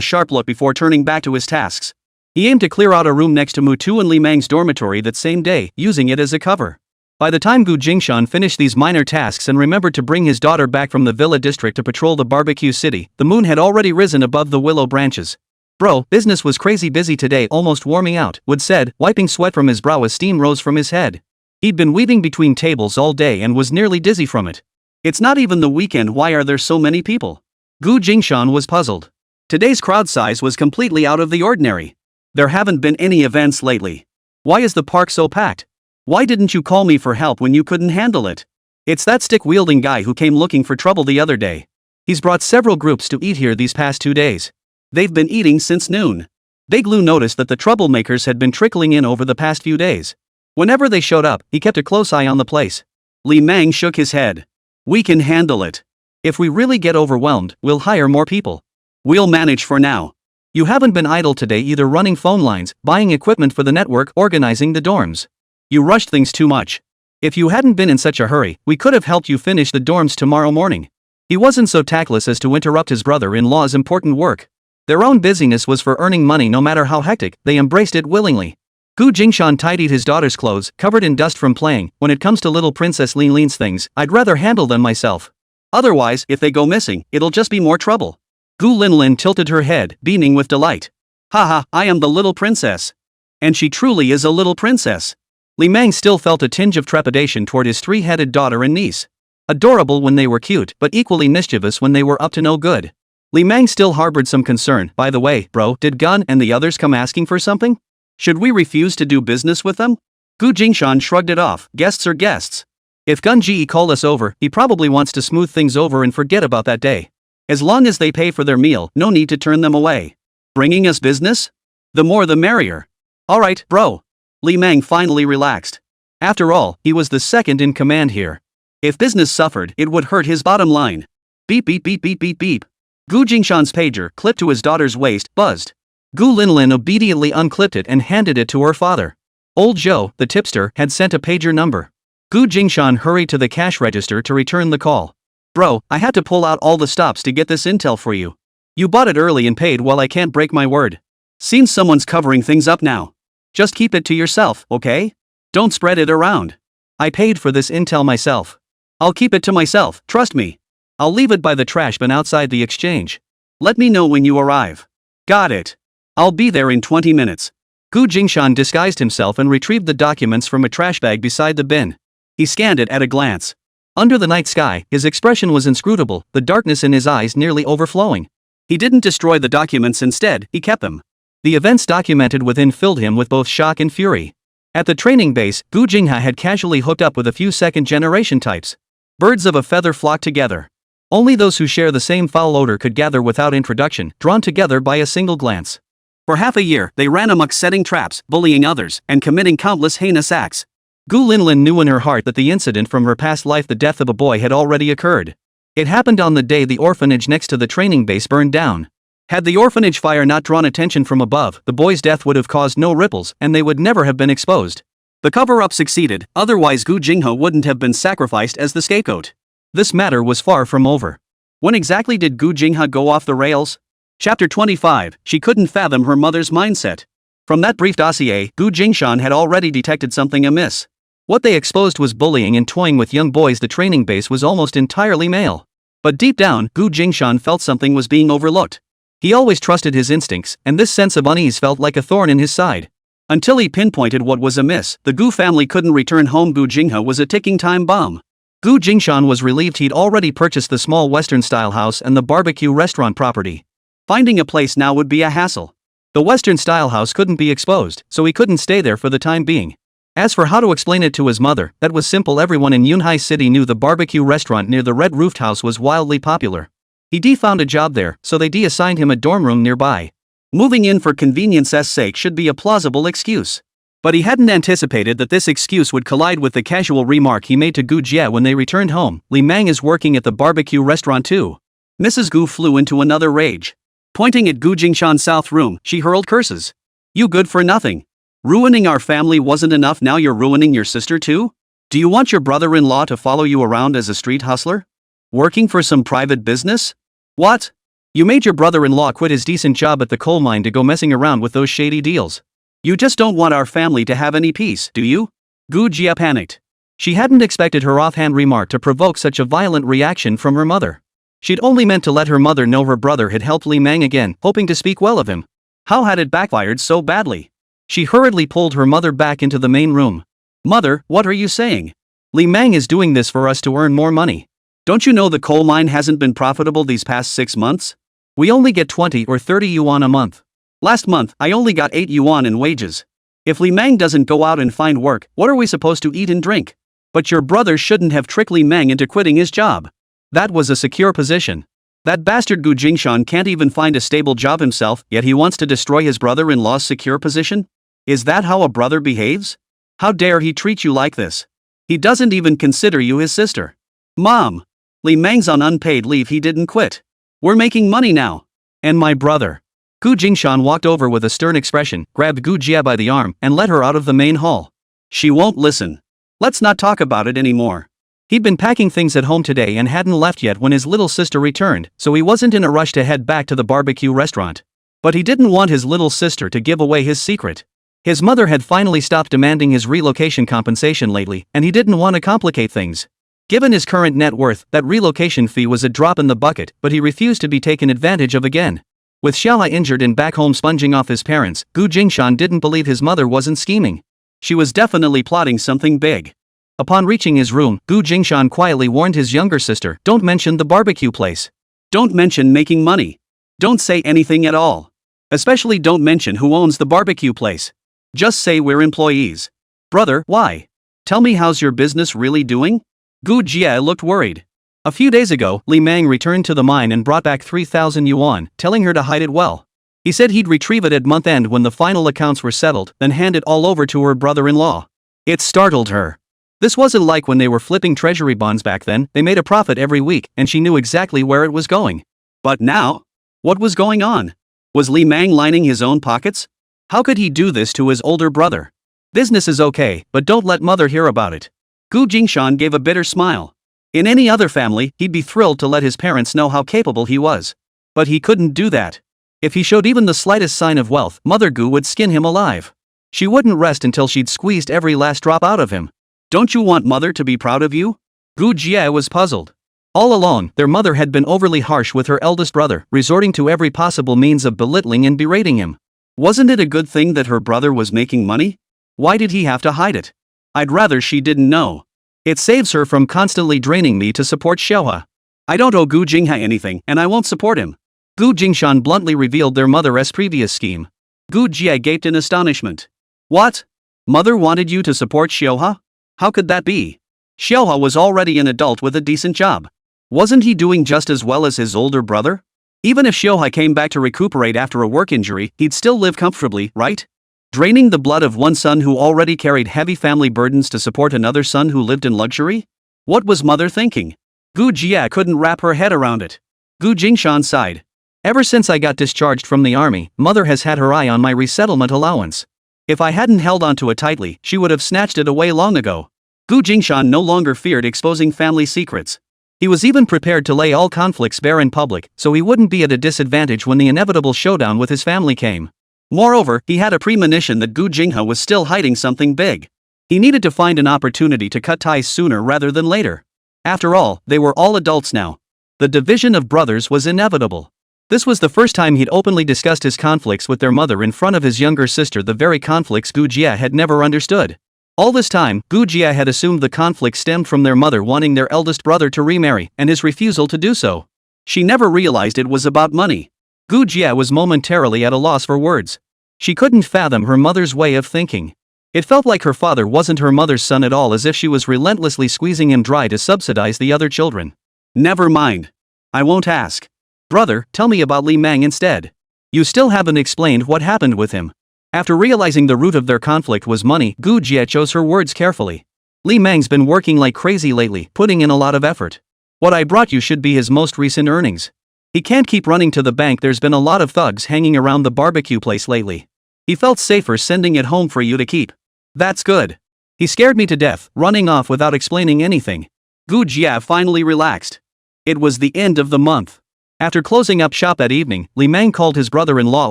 sharp look before turning back to his tasks. He aimed to clear out a room next to Mutu and Li Mang's dormitory that same day, using it as a cover. By the time Gu Jingshan finished these minor tasks and remembered to bring his daughter back from the villa district to patrol the barbecue city, the moon had already risen above the willow branches. Bro, business was crazy busy today, almost wore me out, Wood said, wiping sweat from his brow as steam rose from his head. He'd been weaving between tables all day and was nearly dizzy from it. It's not even the weekend, why are there so many people? Gu Jingshan was puzzled. Today's crowd size was completely out of the ordinary. There haven't been any events lately. Why is the park so packed? Why didn't you call me for help when you couldn't handle it? It's that stick-wielding guy who came looking for trouble the other day. He's brought several groups to eat here these past 2 days. They've been eating since noon. Big Lou noticed that the troublemakers had been trickling in over the past few days. Whenever they showed up, he kept a close eye on the place. Li Mang shook his head. We can handle it. If we really get overwhelmed, we'll hire more people. We'll manage for now. You haven't been idle today either, running phone lines, buying equipment for the network, organizing the dorms. You rushed things too much. If you hadn't been in such a hurry, we could have helped you finish the dorms tomorrow morning. He wasn't so tactless as to interrupt his brother-in-law's important work. Their own busyness was for earning money no matter how hectic, they embraced it willingly. Gu Jingshan tidied his daughter's clothes, covered in dust from playing. When it comes to little Princess Lin Lin's things, I'd rather handle them myself. Otherwise, if they go missing, it'll just be more trouble. Gu Linlin tilted her head, beaming with delight. Haha, I am the little princess. And she truly is a little princess. Li Mang still felt a tinge of trepidation toward his three-headed daughter and niece. Adorable when they were cute, but equally mischievous when they were up to no good. Li Mang still harbored some concern. By the way, bro, did Gun and the others come asking for something? Should we refuse to do business with them? Gu Jingshan shrugged it off. Guests are guests. If Gun Ji called us over, he probably wants to smooth things over and forget about that day. As long as they pay for their meal, no need to turn them away. Bringing us business? The more the merrier. Alright, bro. Li Mang finally relaxed. After all, he was the second in command here. If business suffered, it would hurt his bottom line. Beep beep beep beep beep beep. Gu Jingshan's pager, clipped to his daughter's waist, buzzed. Gu Linlin obediently unclipped it and handed it to her father. Old Zhou, the tipster, had sent a pager number. Gu Jingshan hurried to the cash register to return the call. Bro, I had to pull out all the stops to get this intel for you. You bought it early and paid well, I can't break my word. Seems someone's covering things up now. Just keep it to yourself, okay? Don't spread it around. I paid for this intel myself. I'll keep it to myself, trust me. I'll leave it by the trash bin outside the exchange. Let me know when you arrive. Got it. I'll be there in 20 minutes. Gu Jingshan disguised himself and retrieved the documents from a trash bag beside the bin. He scanned it at a glance. Under the night sky, his expression was inscrutable, the darkness in his eyes nearly overflowing. He didn't destroy the documents, instead, he kept them. The events documented within filled him with both shock and fury. At the training base, Gu Jingha had casually hooked up with a few second-generation types. Birds of a feather flocked together. Only those who share the same foul odor could gather without introduction, drawn together by a single glance. For half a year, they ran amok setting traps, bullying others, and committing countless heinous acts. Gu Linlin knew in her heart that the incident from her past life, the death of a boy, had already occurred. It happened on the day the orphanage next to the training base burned down. Had the orphanage fire not drawn attention from above, the boy's death would have caused no ripples, and they would never have been exposed. The cover-up succeeded, otherwise Gu Jinghe wouldn't have been sacrificed as the scapegoat. This matter was far from over. When exactly did Gu Jinghe go off the rails? Chapter 25, she couldn't fathom her mother's mindset. From that brief dossier, Gu Jingshan had already detected something amiss. What they exposed was bullying and toying with young boys. The training base was almost entirely male. But deep down, Gu Jingshan felt something was being overlooked. He always trusted his instincts, and this sense of unease felt like a thorn in his side. Until he pinpointed what was amiss, the Gu family couldn't return home. Gu Jinghe was a ticking time bomb. Gu Jingshan was relieved he'd already purchased the small Western-style house and the barbecue restaurant property. Finding a place now would be a hassle. The Western-style house couldn't be exposed, so he couldn't stay there for the time being. As for how to explain it to his mother, that was simple. Everyone in Yunhai City knew the barbecue restaurant near the red-roofed house was wildly popular. He found a job there, so they assigned him a dorm room nearby. Moving in for convenience's sake should be a plausible excuse. But he hadn't anticipated that this excuse would collide with the casual remark he made to Gu Jie when they returned home. Li Mang is working at the barbecue restaurant too. Mrs. Gu flew into another rage. Pointing at Gu Jingshan's south room, she hurled curses. You good for nothing. Ruining our family wasn't enough, now you're ruining your sister too? Do you want your brother-in-law to follow you around as a street hustler? Working for some private business? What? You made your brother-in-law quit his decent job at the coal mine to go messing around with those shady deals. You just don't want our family to have any peace, do you? Gu Jie panicked. She hadn't expected her offhand remark to provoke such a violent reaction from her mother. She'd only meant to let her mother know her brother had helped Li Meng again, hoping to speak well of him. How had it backfired so badly? She hurriedly pulled her mother back into the main room. Mother, what are you saying? Li Meng is doing this for us to earn more money. Don't you know the coal mine hasn't been profitable these past 6 months? We only get 20 or 30 yuan a month. Last month, I only got 8 yuan in wages. If Li Meng doesn't go out and find work, what are we supposed to eat and drink? But your brother shouldn't have tricked Li Meng into quitting his job. That was a secure position. That bastard Gu Jingshan can't even find a stable job himself, yet he wants to destroy his brother-in-law's secure position? Is that how a brother behaves? How dare he treat you like this? He doesn't even consider you his sister. Mom! Li Meng's on unpaid leave, he didn't quit. We're making money now. And my brother. Gu Jingshan walked over with a stern expression, grabbed Gu Jia by the arm, and led her out of the main hall. She won't listen. Let's not talk about it anymore. He'd been packing things at home today and hadn't left yet when his little sister returned, so he wasn't in a rush to head back to the barbecue restaurant. But he didn't want his little sister to give away his secret. His mother had finally stopped demanding his relocation compensation lately, and he didn't want to complicate things. Given his current net worth, that relocation fee was a drop in the bucket, but he refused to be taken advantage of again. With Xiaohai injured and back home sponging off his parents, Gu Jingshan didn't believe his mother wasn't scheming. She was definitely plotting something big. Upon reaching his room, Gu Jingshan quietly warned his younger sister, "Don't mention the barbecue place. Don't mention making money. Don't say anything at all. Especially don't mention who owns the barbecue place. Just say we're employees." Brother, why? Tell me, how's your business really doing? Gu Jia looked worried. A few days ago, Li Meng returned to the mine and brought back 3,000 yuan, telling her to hide it well. He said he'd retrieve it at month end when the final accounts were settled, then hand it all over to her brother-in-law. It startled her. This wasn't like when they were flipping treasury bonds back then. They made a profit every week, and she knew exactly where it was going. But now? What was going on? Was Li Meng lining his own pockets? How could he do this to his older brother? Business is okay, but don't let mother hear about it. Gu Jingshan gave a bitter smile. In any other family, he'd be thrilled to let his parents know how capable he was. But he couldn't do that. If he showed even the slightest sign of wealth, Mother Gu would skin him alive. She wouldn't rest until she'd squeezed every last drop out of him. Don't you want mother to be proud of you? Gu Jia was puzzled. All along, their mother had been overly harsh with her eldest brother, resorting to every possible means of belittling and berating him. Wasn't it a good thing that her brother was making money? Why did he have to hide it? I'd rather she didn't know. It saves her from constantly draining me to support Xiaohua. I don't owe Gu Jinghai anything, and I won't support him. Gu Jingshan bluntly revealed their mother's previous scheme. Gu Jia gaped in astonishment. What? Mother wanted you to support Xiaohua? How could that be? Xiaohua was already an adult with a decent job. Wasn't he doing just as well as his older brother? Even if Xiaohua came back to recuperate after a work injury, he'd still live comfortably, right? Draining the blood of one son who already carried heavy family burdens to support another son who lived in luxury? What was mother thinking? Gu Jia couldn't wrap her head around it. Gu Jingshan sighed. Ever since I got discharged from the army, mother has had her eye on my resettlement allowance. If I hadn't held onto it tightly, she would have snatched it away long ago. Gu Jingshan no longer feared exposing family secrets. He was even prepared to lay all conflicts bare in public, so he wouldn't be at a disadvantage when the inevitable showdown with his family came. Moreover, he had a premonition that Gu Jinghai was still hiding something big. He needed to find an opportunity to cut ties sooner rather than later. After all, they were all adults now. The division of brothers was inevitable. This was the first time he'd openly discussed his conflicts with their mother in front of his younger sister, the very conflicts Gu Jia had never understood. All this time, Gu Jia had assumed the conflict stemmed from their mother wanting their eldest brother to remarry, and his refusal to do so. She never realized it was about money. Gu Jia was momentarily at a loss for words. She couldn't fathom her mother's way of thinking. It felt like her father wasn't her mother's son at all, as if she was relentlessly squeezing him dry to subsidize the other children. Never mind. I won't ask. Brother, tell me about Li Meng instead. You still haven't explained what happened with him. After realizing the root of their conflict was money, Gu Jia chose her words carefully. Li Meng's been working like crazy lately, putting in a lot of effort. What I brought you should be his most recent earnings. He can't keep running to the bank. There's been a lot of thugs hanging around the barbecue place lately. He felt safer sending it home for you to keep. That's good. He scared me to death, running off without explaining anything. Gu Jia finally relaxed. It was the end of the month. After closing up shop that evening, Li Meng called his brother-in-law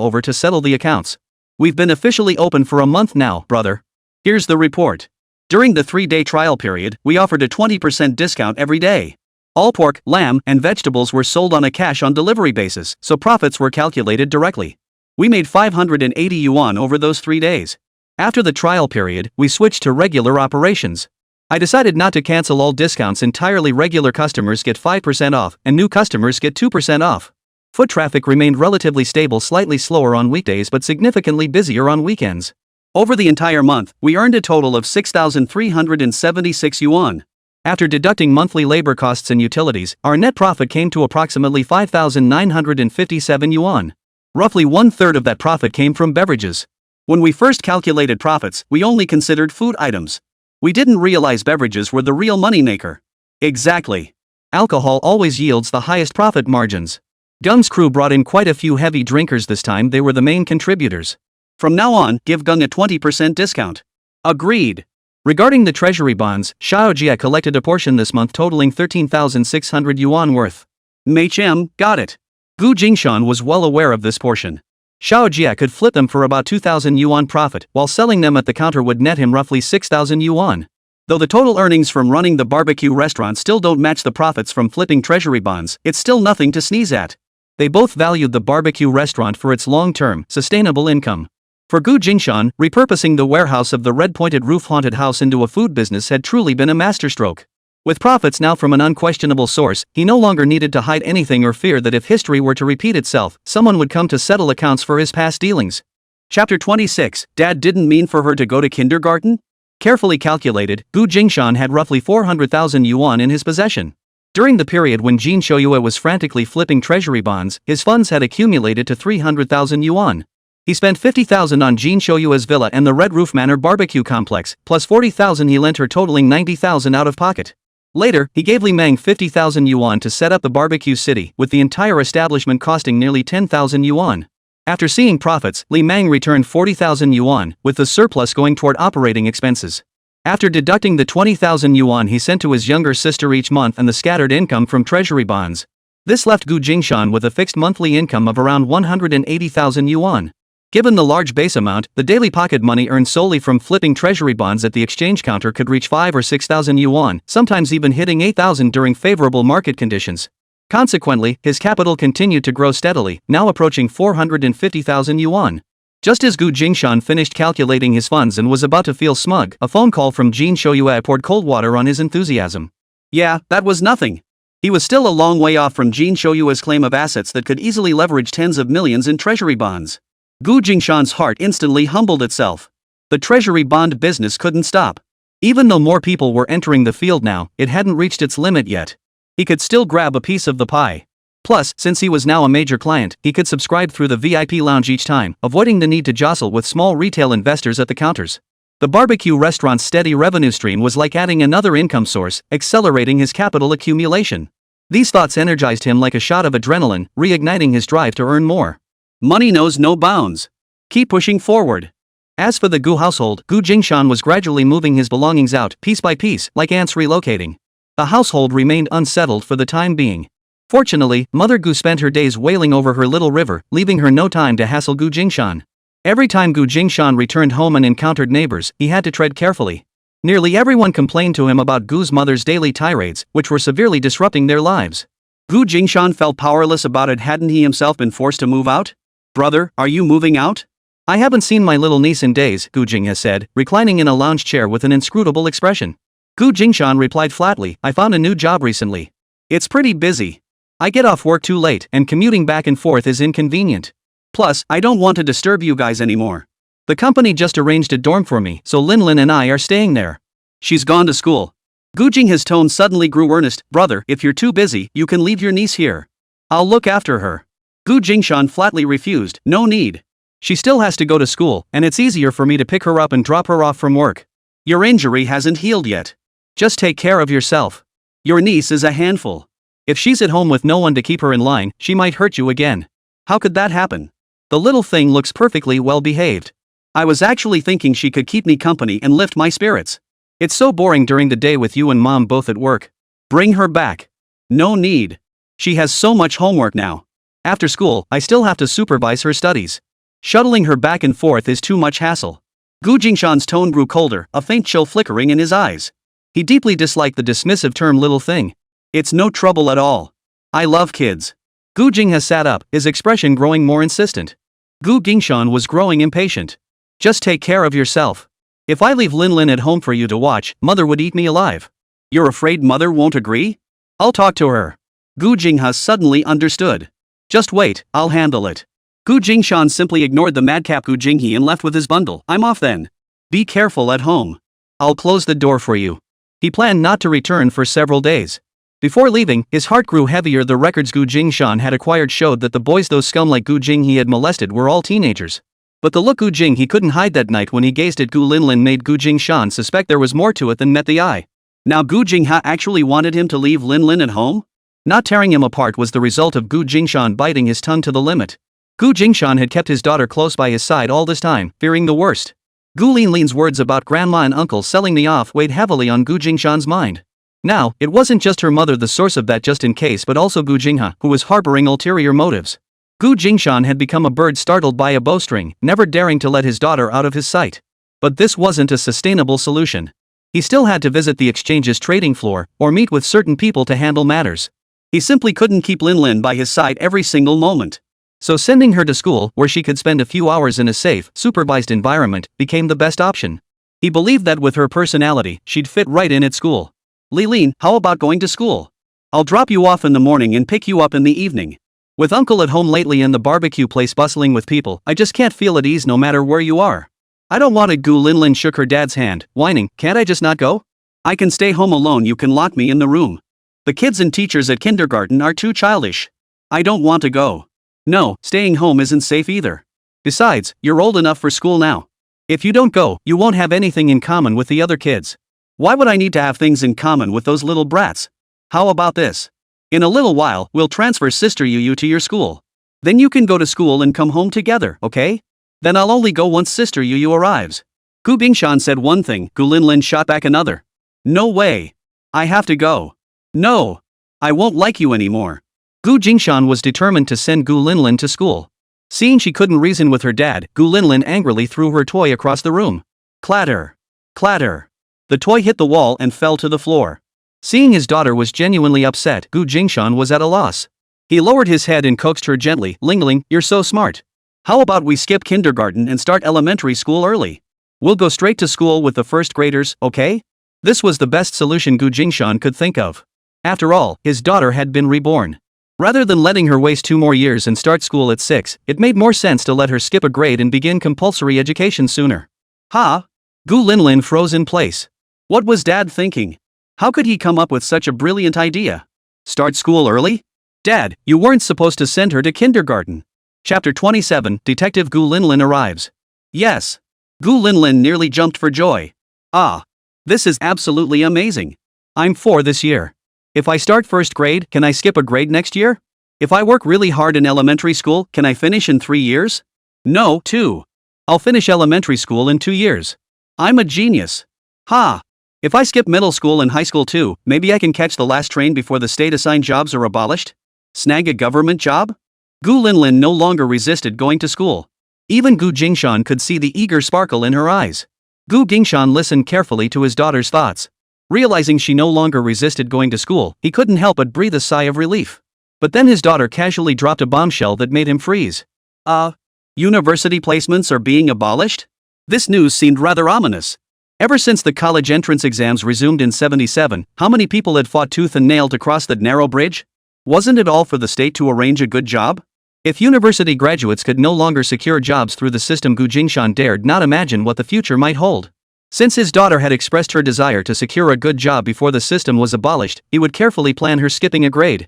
over to settle the accounts. We've been officially open for a month now, brother. Here's the report. During the 3-day trial period, we offered a 20% discount every day. All pork, lamb, and vegetables were sold on a cash-on-delivery basis, so profits were calculated directly. We made 580 yuan over those 3 days. After the trial period, we switched to regular operations. I decided not to cancel all discounts entirely. Regular customers get 5% off, and new customers get 2% off. Foot traffic remained relatively stable, slightly slower on weekdays but significantly busier on weekends. Over the entire month, we earned a total of 6,376 yuan. After deducting monthly labor costs and utilities, our net profit came to approximately 5,957 yuan. Roughly 1/3 of that profit came from beverages. When we first calculated profits, we only considered food items. We didn't realize beverages were the real moneymaker. Exactly. Alcohol always yields the highest profit margins. Gung's crew brought in quite a few heavy drinkers this time. They were the main contributors. From now on, give Gung a 20% discount. Agreed. Regarding the treasury bonds, Xiaojia collected a portion this month totaling 13,600 yuan worth. MHM, got it. Gu Jingshan was well aware of this portion. Xiaojia could flip them for about 2,000 yuan profit, while selling them at the counter would net him roughly 6,000 yuan. Though the total earnings from running the barbecue restaurant still don't match the profits from flipping treasury bonds, it's still nothing to sneeze at. They both valued the barbecue restaurant for its long-term, sustainable income. For Gu Jingshan, repurposing the warehouse of the red-pointed roof haunted house into a food business had truly been a masterstroke. With profits now from an unquestionable source, he no longer needed to hide anything or fear that if history were to repeat itself, someone would come to settle accounts for his past dealings. Chapter 26, Dad didn't mean for her to go to kindergarten? Carefully calculated, Gu Jingshan had roughly 400,000 yuan in his possession. During the period when Jin Shoyue was frantically flipping treasury bonds, his funds had accumulated to 300,000 yuan. He spent 50,000 on Jin Shoyue's villa and the Red Roof Manor barbecue complex, plus 40,000 he lent her, totaling 90,000 out of pocket. Later, he gave Li Meng 50,000 yuan to set up the barbecue city, with the entire establishment costing nearly 10,000 yuan. After seeing profits, Li Meng returned 40,000 yuan, with the surplus going toward operating expenses. After deducting the 20,000 yuan he sent to his younger sister each month and the scattered income from treasury bonds, this left Gu Jingshan with a fixed monthly income of around 180,000 yuan. Given the large base amount, the daily pocket money earned solely from flipping treasury bonds at the exchange counter could reach 5,000 or 6,000 yuan, sometimes even hitting 8,000 during favorable market conditions. Consequently, his capital continued to grow steadily, now approaching 450,000 yuan. Just as Gu Jingshan finished calculating his funds and was about to feel smug, a phone call from Jin Shoyue poured cold water on his enthusiasm. Yeah, that was nothing. He was still a long way off from Jin Shoyue's claim of assets that could easily leverage tens of millions in treasury bonds. Gu Jingshan's heart instantly humbled itself. The treasury bond business couldn't stop. Even though more people were entering the field now, it hadn't reached its limit yet. He could still grab a piece of the pie. Plus, since he was now a major client, he could subscribe through the VIP lounge each time, avoiding the need to jostle with small retail investors at the counters. The barbecue restaurant's steady revenue stream was like adding another income source, accelerating his capital accumulation. These thoughts energized him like a shot of adrenaline, reigniting his drive to earn more. Money knows no bounds. Keep pushing forward. As for the Gu household, Gu Jingshan was gradually moving his belongings out, piece by piece, like ants relocating. The household remained unsettled for the time being. Fortunately, Mother Gu spent her days wailing over her little river, leaving her no time to hassle Gu Jingshan. Every time Gu Jingshan returned home and encountered neighbors, he had to tread carefully. Nearly everyone complained to him about Gu's mother's daily tirades, which were severely disrupting their lives. Gu Jingshan felt powerless about it. Hadn't he himself been forced to move out? Brother, are you moving out? I haven't seen my little niece in days, Gu Jing has said, reclining in a lounge chair with an inscrutable expression. Gu Jingshan replied flatly, I found a new job recently. It's pretty busy. I get off work too late, and commuting back and forth is inconvenient. Plus, I don't want to disturb you guys anymore. The company just arranged a dorm for me, so Lin and I are staying there. She's gone to school. Gu Jing's tone suddenly grew earnest. Brother, if you're too busy, you can leave your niece here. I'll look after her. Gu Jingshan flatly refused. No need. She still has to go to school, and it's easier for me to pick her up and drop her off from work. Your injury hasn't healed yet. Just take care of yourself. Your niece is a handful. If she's at home with no one to keep her in line, she might hurt you again. How could that happen? The little thing looks perfectly well behaved. I was actually thinking she could keep me company and lift my spirits. It's so boring during the day with you and Mom both at work. Bring her back. No need. She has so much homework now. After school, I still have to supervise her studies. Shuttling her back and forth is too much hassle. Gu Jingshan's tone grew colder, a faint chill flickering in his eyes. He deeply disliked the dismissive term little thing. It's no trouble at all. I love kids. Gu Jingha sat up, his expression growing more insistent. Gu Jingshan was growing impatient. Just take care of yourself. If I leave Lin Lin at home for you to watch, mother would eat me alive. You're afraid mother won't agree? I'll talk to her. Gu Jingha suddenly understood. Just wait, I'll handle it. Gu Jingshan simply ignored the madcap Gu Jinghe and left with his bundle. I'm off then. Be careful at home. I'll close the door for you. He planned not to return for several days. Before leaving, his heart grew heavier. The records Gu Jingshan had acquired showed that the boys those scum like Gu Jinghe had molested were all teenagers. But the look Gu Jinghe couldn't hide that night when he gazed at Gu Linlin made Gu Jingshan suspect there was more to it than met the eye. Now Gu Jingha actually wanted him to leave Lin Lin at home? Not tearing him apart was the result of Gu Jingshan biting his tongue to the limit. Gu Jingshan had kept his daughter close by his side all this time, fearing the worst. Gu Linlin's words about grandma and uncle selling me off weighed heavily on Gu Jingshan's mind. Now, it wasn't just her mother the source of that just in case but also Gu Jingha, who was harboring ulterior motives. Gu Jingshan had become a bird startled by a bowstring, never daring to let his daughter out of his sight. But this wasn't a sustainable solution. He still had to visit the exchange's trading floor, or meet with certain people to handle matters. He simply couldn't keep Lin Lin by his side every single moment. So sending her to school, where she could spend a few hours in a safe, supervised environment, became the best option. He believed that with her personality, she'd fit right in at school. Lilin, how about going to school? I'll drop you off in the morning and pick you up in the evening. With uncle at home lately and the barbecue place bustling with people, I just can't feel at ease no matter where you are. I don't want it. Gu Linlin shook her dad's hand, whining, can't I just not go? I can stay home alone, you can lock me in the room. The kids and teachers at kindergarten are too childish. I don't want to go. No, staying home isn't safe either. Besides, you're old enough for school now. If you don't go, you won't have anything in common with the other kids. Why would I need to have things in common with those little brats? How about this? In a little while, we'll transfer Sister Yu to your school. Then you can go to school and come home together, okay? Then I'll only go once Sister Yu arrives. Gu Bingshan said one thing, Gu Linlin shot back another. No way. I have to go. No. I won't like you anymore. Gu Jingshan was determined to send Gu Linlin to school. Seeing she couldn't reason with her dad, Gu Linlin angrily threw her toy across the room. Clatter. Clatter. The toy hit the wall and fell to the floor. Seeing his daughter was genuinely upset, Gu Jingshan was at a loss. He lowered his head and coaxed her gently, Lingling, you're so smart. How about we skip kindergarten and start elementary school early? We'll go straight to school with the first graders, okay? This was the best solution Gu Jingshan could think of. After all, his daughter had been reborn. Rather than letting her waste 2 more years and start school at 6, it made more sense to let her skip a grade and begin compulsory education sooner. Ha! Gu Linlin froze in place. What was Dad thinking? How could he come up with such a brilliant idea? Start school early? Dad, you weren't supposed to send her to kindergarten. Chapter 27, Detective Gu Linlin arrives. Yes. Gu Linlin nearly jumped for joy. Ah. This is absolutely amazing. I'm 4 this year. If I start first grade, can I skip a grade next year? If I work really hard in elementary school, can I finish in 3 years? No, 2. I'll finish elementary school in 2 years. I'm a genius. Ha! If I skip middle school and high school too, maybe I can catch the last train before the state-assigned jobs are abolished? Snag a government job? Gu Linlin no longer resisted going to school. Even Gu Jingshan could see the eager sparkle in her eyes. Gu Jingshan listened carefully to his daughter's thoughts. Realizing she no longer resisted going to school, he couldn't help but breathe a sigh of relief. But then his daughter casually dropped a bombshell that made him freeze. University placements are being abolished? This news seemed rather ominous. Ever since the college entrance exams resumed in '77, how many people had fought tooth and nail to cross that narrow bridge? Wasn't it all for the state to arrange a good job? If university graduates could no longer secure jobs through the system, Gu Jingshan dared not imagine what the future might hold. Since his daughter had expressed her desire to secure a good job before the system was abolished, he would carefully plan her skipping a grade.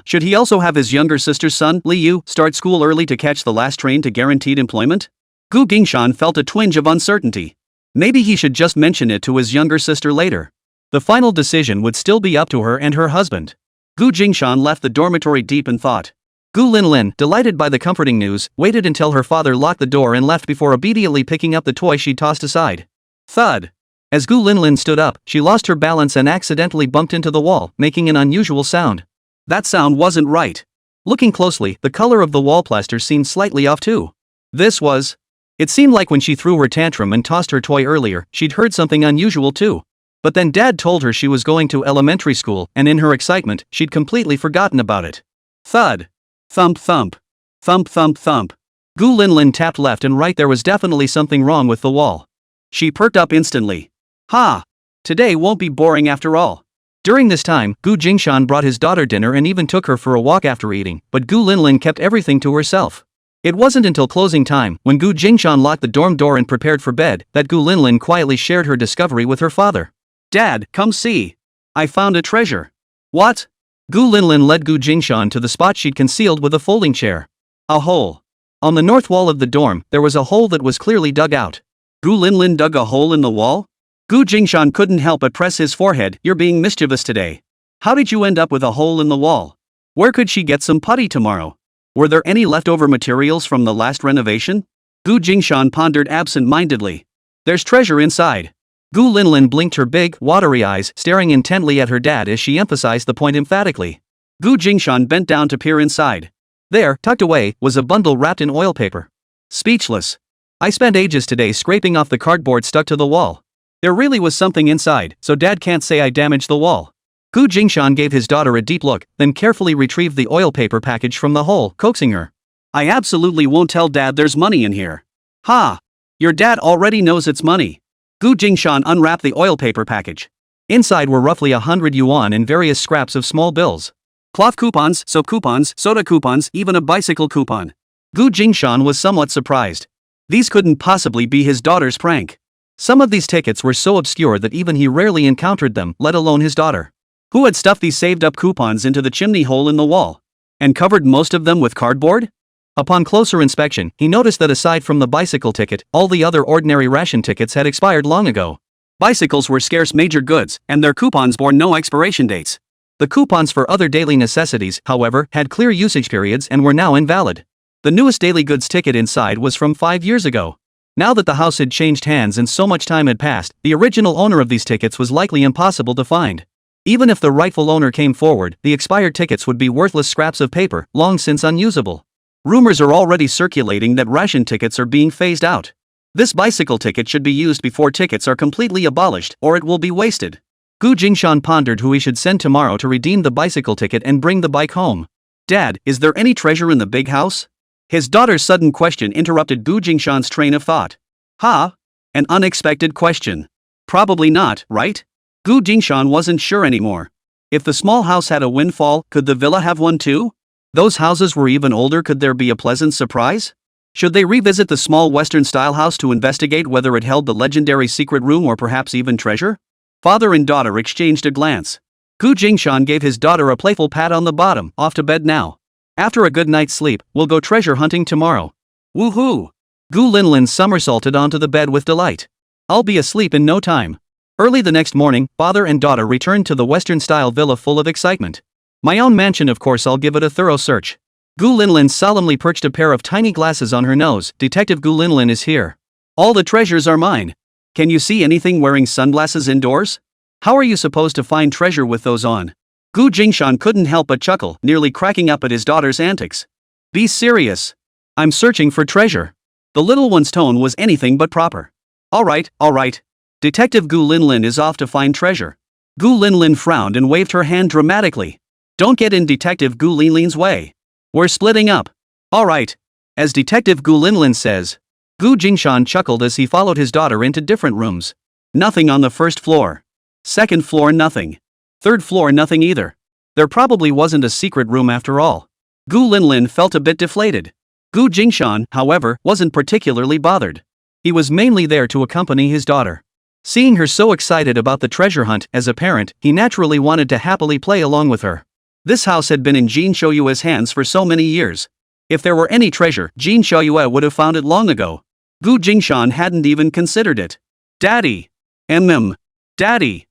Should he also have his younger sister's son, Li Yu, start school early to catch the last train to guaranteed employment? Gu Jingshan felt a twinge of uncertainty. Maybe he should just mention it to his younger sister later. The final decision would still be up to her and her husband. Gu Jingshan left the dormitory deep in thought. Gu Linlin, delighted by the comforting news, waited until her father locked the door and left before obediently picking up the toy she'd tossed aside. Thud! As Gu Linlin stood up, she lost her balance and accidentally bumped into the wall, making an unusual sound. That sound wasn't right. Looking closely, the color of the wall plaster seemed slightly off too. This was It seemed like when she threw her tantrum and tossed her toy earlier, she'd heard something unusual too. But then Dad told her she was going to elementary school, and in her excitement, she'd completely forgotten about it. Thud. Thump thump. Thump thump thump. Gu Linlin tapped left and right. There was definitely something wrong with the wall. She perked up instantly. Ha! Today won't be boring after all. During this time, Gu Jingshan brought his daughter dinner and even took her for a walk after eating, but Gu Linlin kept everything to herself. It wasn't until closing time, when Gu Jingshan locked the dorm door and prepared for bed, that Gu Linlin quietly shared her discovery with her father. Dad, come see. I found a treasure. What? Gu Linlin led Gu Jingshan to the spot she'd concealed with a folding chair. A hole. On the north wall of the dorm, there was a hole that was clearly dug out. Gu Linlin dug a hole in the wall? Gu Jingshan couldn't help but press his forehead. You're being mischievous today. How did you end up with a hole in the wall? Where could she get some putty tomorrow? Were there any leftover materials from the last renovation? Gu Jingshan pondered absent-mindedly. There's treasure inside. Gu Linlin blinked her big, watery eyes, staring intently at her dad as she emphasized the point emphatically. Gu Jingshan bent down to peer inside. There, tucked away, was a bundle wrapped in oil paper. Speechless. I spent ages today scraping off the cardboard stuck to the wall. There really was something inside, so Dad can't say I damaged the wall. Gu Jingshan gave his daughter a deep look, then carefully retrieved the oil paper package from the hole, coaxing her. I absolutely won't tell Dad there's money in here. Ha! Your dad already knows it's money. Gu Jingshan unwrapped the oil paper package. Inside were roughly 100 yuan and various scraps of small bills. Cloth coupons, soap coupons, soda coupons, even a bicycle coupon. Gu Jingshan was somewhat surprised. These couldn't possibly be his daughter's prank. Some of these tickets were so obscure that even he rarely encountered them, let alone his daughter. Who had stuffed these saved-up coupons into the chimney hole in the wall? And covered most of them with cardboard? Upon closer inspection, he noticed that aside from the bicycle ticket, all the other ordinary ration tickets had expired long ago. Bicycles were scarce major goods, and their coupons bore no expiration dates. The coupons for other daily necessities, however, had clear usage periods and were now invalid. The newest daily goods ticket inside was from 5 years ago. Now that the house had changed hands and so much time had passed, the original owner of these tickets was likely impossible to find. Even if the rightful owner came forward, the expired tickets would be worthless scraps of paper, long since unusable. Rumors are already circulating that ration tickets are being phased out. This bicycle ticket should be used before tickets are completely abolished, or it will be wasted. Gu Jingshan pondered who he should send tomorrow to redeem the bicycle ticket and bring the bike home. Dad, is there any treasure in the big house? His daughter's sudden question interrupted Gu Jingshan's train of thought. Ha? An unexpected question. Probably not, right? Gu Jingshan wasn't sure anymore. If the small house had a windfall, could the villa have one too? Those houses were even older. Could there be a pleasant surprise? Should they revisit the small Western-style house to investigate whether it held the legendary secret room or perhaps even treasure? Father and daughter exchanged a glance. Gu Jingshan gave his daughter a playful pat on the bottom. Off to bed now. After a good night's sleep, we'll go treasure hunting tomorrow. Woohoo! Gu Linlin somersaulted onto the bed with delight. I'll be asleep in no time. Early the next morning, father and daughter returned to the Western-style villa full of excitement. My own mansion, of course. I'll give it a thorough search. Gu Linlin solemnly perched a pair of tiny glasses on her nose. Detective Gu Linlin is here. All the treasures are mine. Can you see anything wearing sunglasses indoors? How are you supposed to find treasure with those on? Gu Jingshan couldn't help but chuckle, nearly cracking up at his daughter's antics. Be serious. I'm searching for treasure. The little one's tone was anything but proper. All right. Detective Gu Linlin is off to find treasure. Gu Linlin frowned and waved her hand dramatically. Don't get in Detective Gu Linlin's way. We're splitting up. All right. As Detective Gu Linlin says. Gu Jingshan chuckled as he followed his daughter into different rooms. Nothing on the first floor. Second floor, nothing. Third floor, nothing either. There probably wasn't a secret room after all. Gu Linlin felt a bit deflated. Gu Jingshan, however, wasn't particularly bothered. He was mainly there to accompany his daughter. Seeing her so excited about the treasure hunt, as a parent, he naturally wanted to happily play along with her. This house had been in Jin Shoyue's hands for so many years. If there were any treasure, Jin Shoyue would have found it long ago. Gu Jingshan hadn't even considered it. Daddy. Daddy.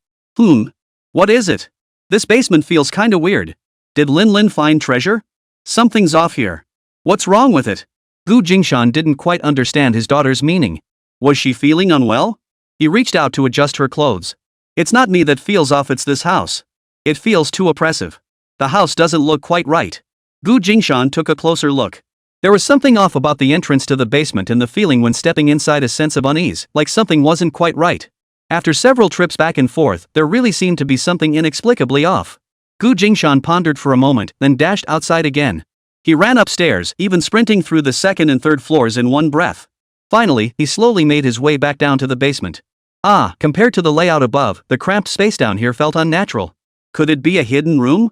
What is it? This basement feels kinda weird. Did Linlin find treasure? Something's off here. What's wrong with it? Gu Jingshan didn't quite understand his daughter's meaning. Was she feeling unwell? He reached out to adjust her clothes. It's not me that feels off, it's this house. It feels too oppressive. The house doesn't look quite right. Gu Jingshan took a closer look. There was something off about the entrance to the basement and the feeling when stepping inside, a sense of unease, like something wasn't quite right. After several trips back and forth, there really seemed to be something inexplicably off. Jingshan pondered for a moment, then dashed outside again. He ran upstairs, even sprinting through the second and third floors in one breath. Finally, he slowly made his way back down to the basement. Compared to the layout above, the cramped space down here felt unnatural. Could it be a hidden room?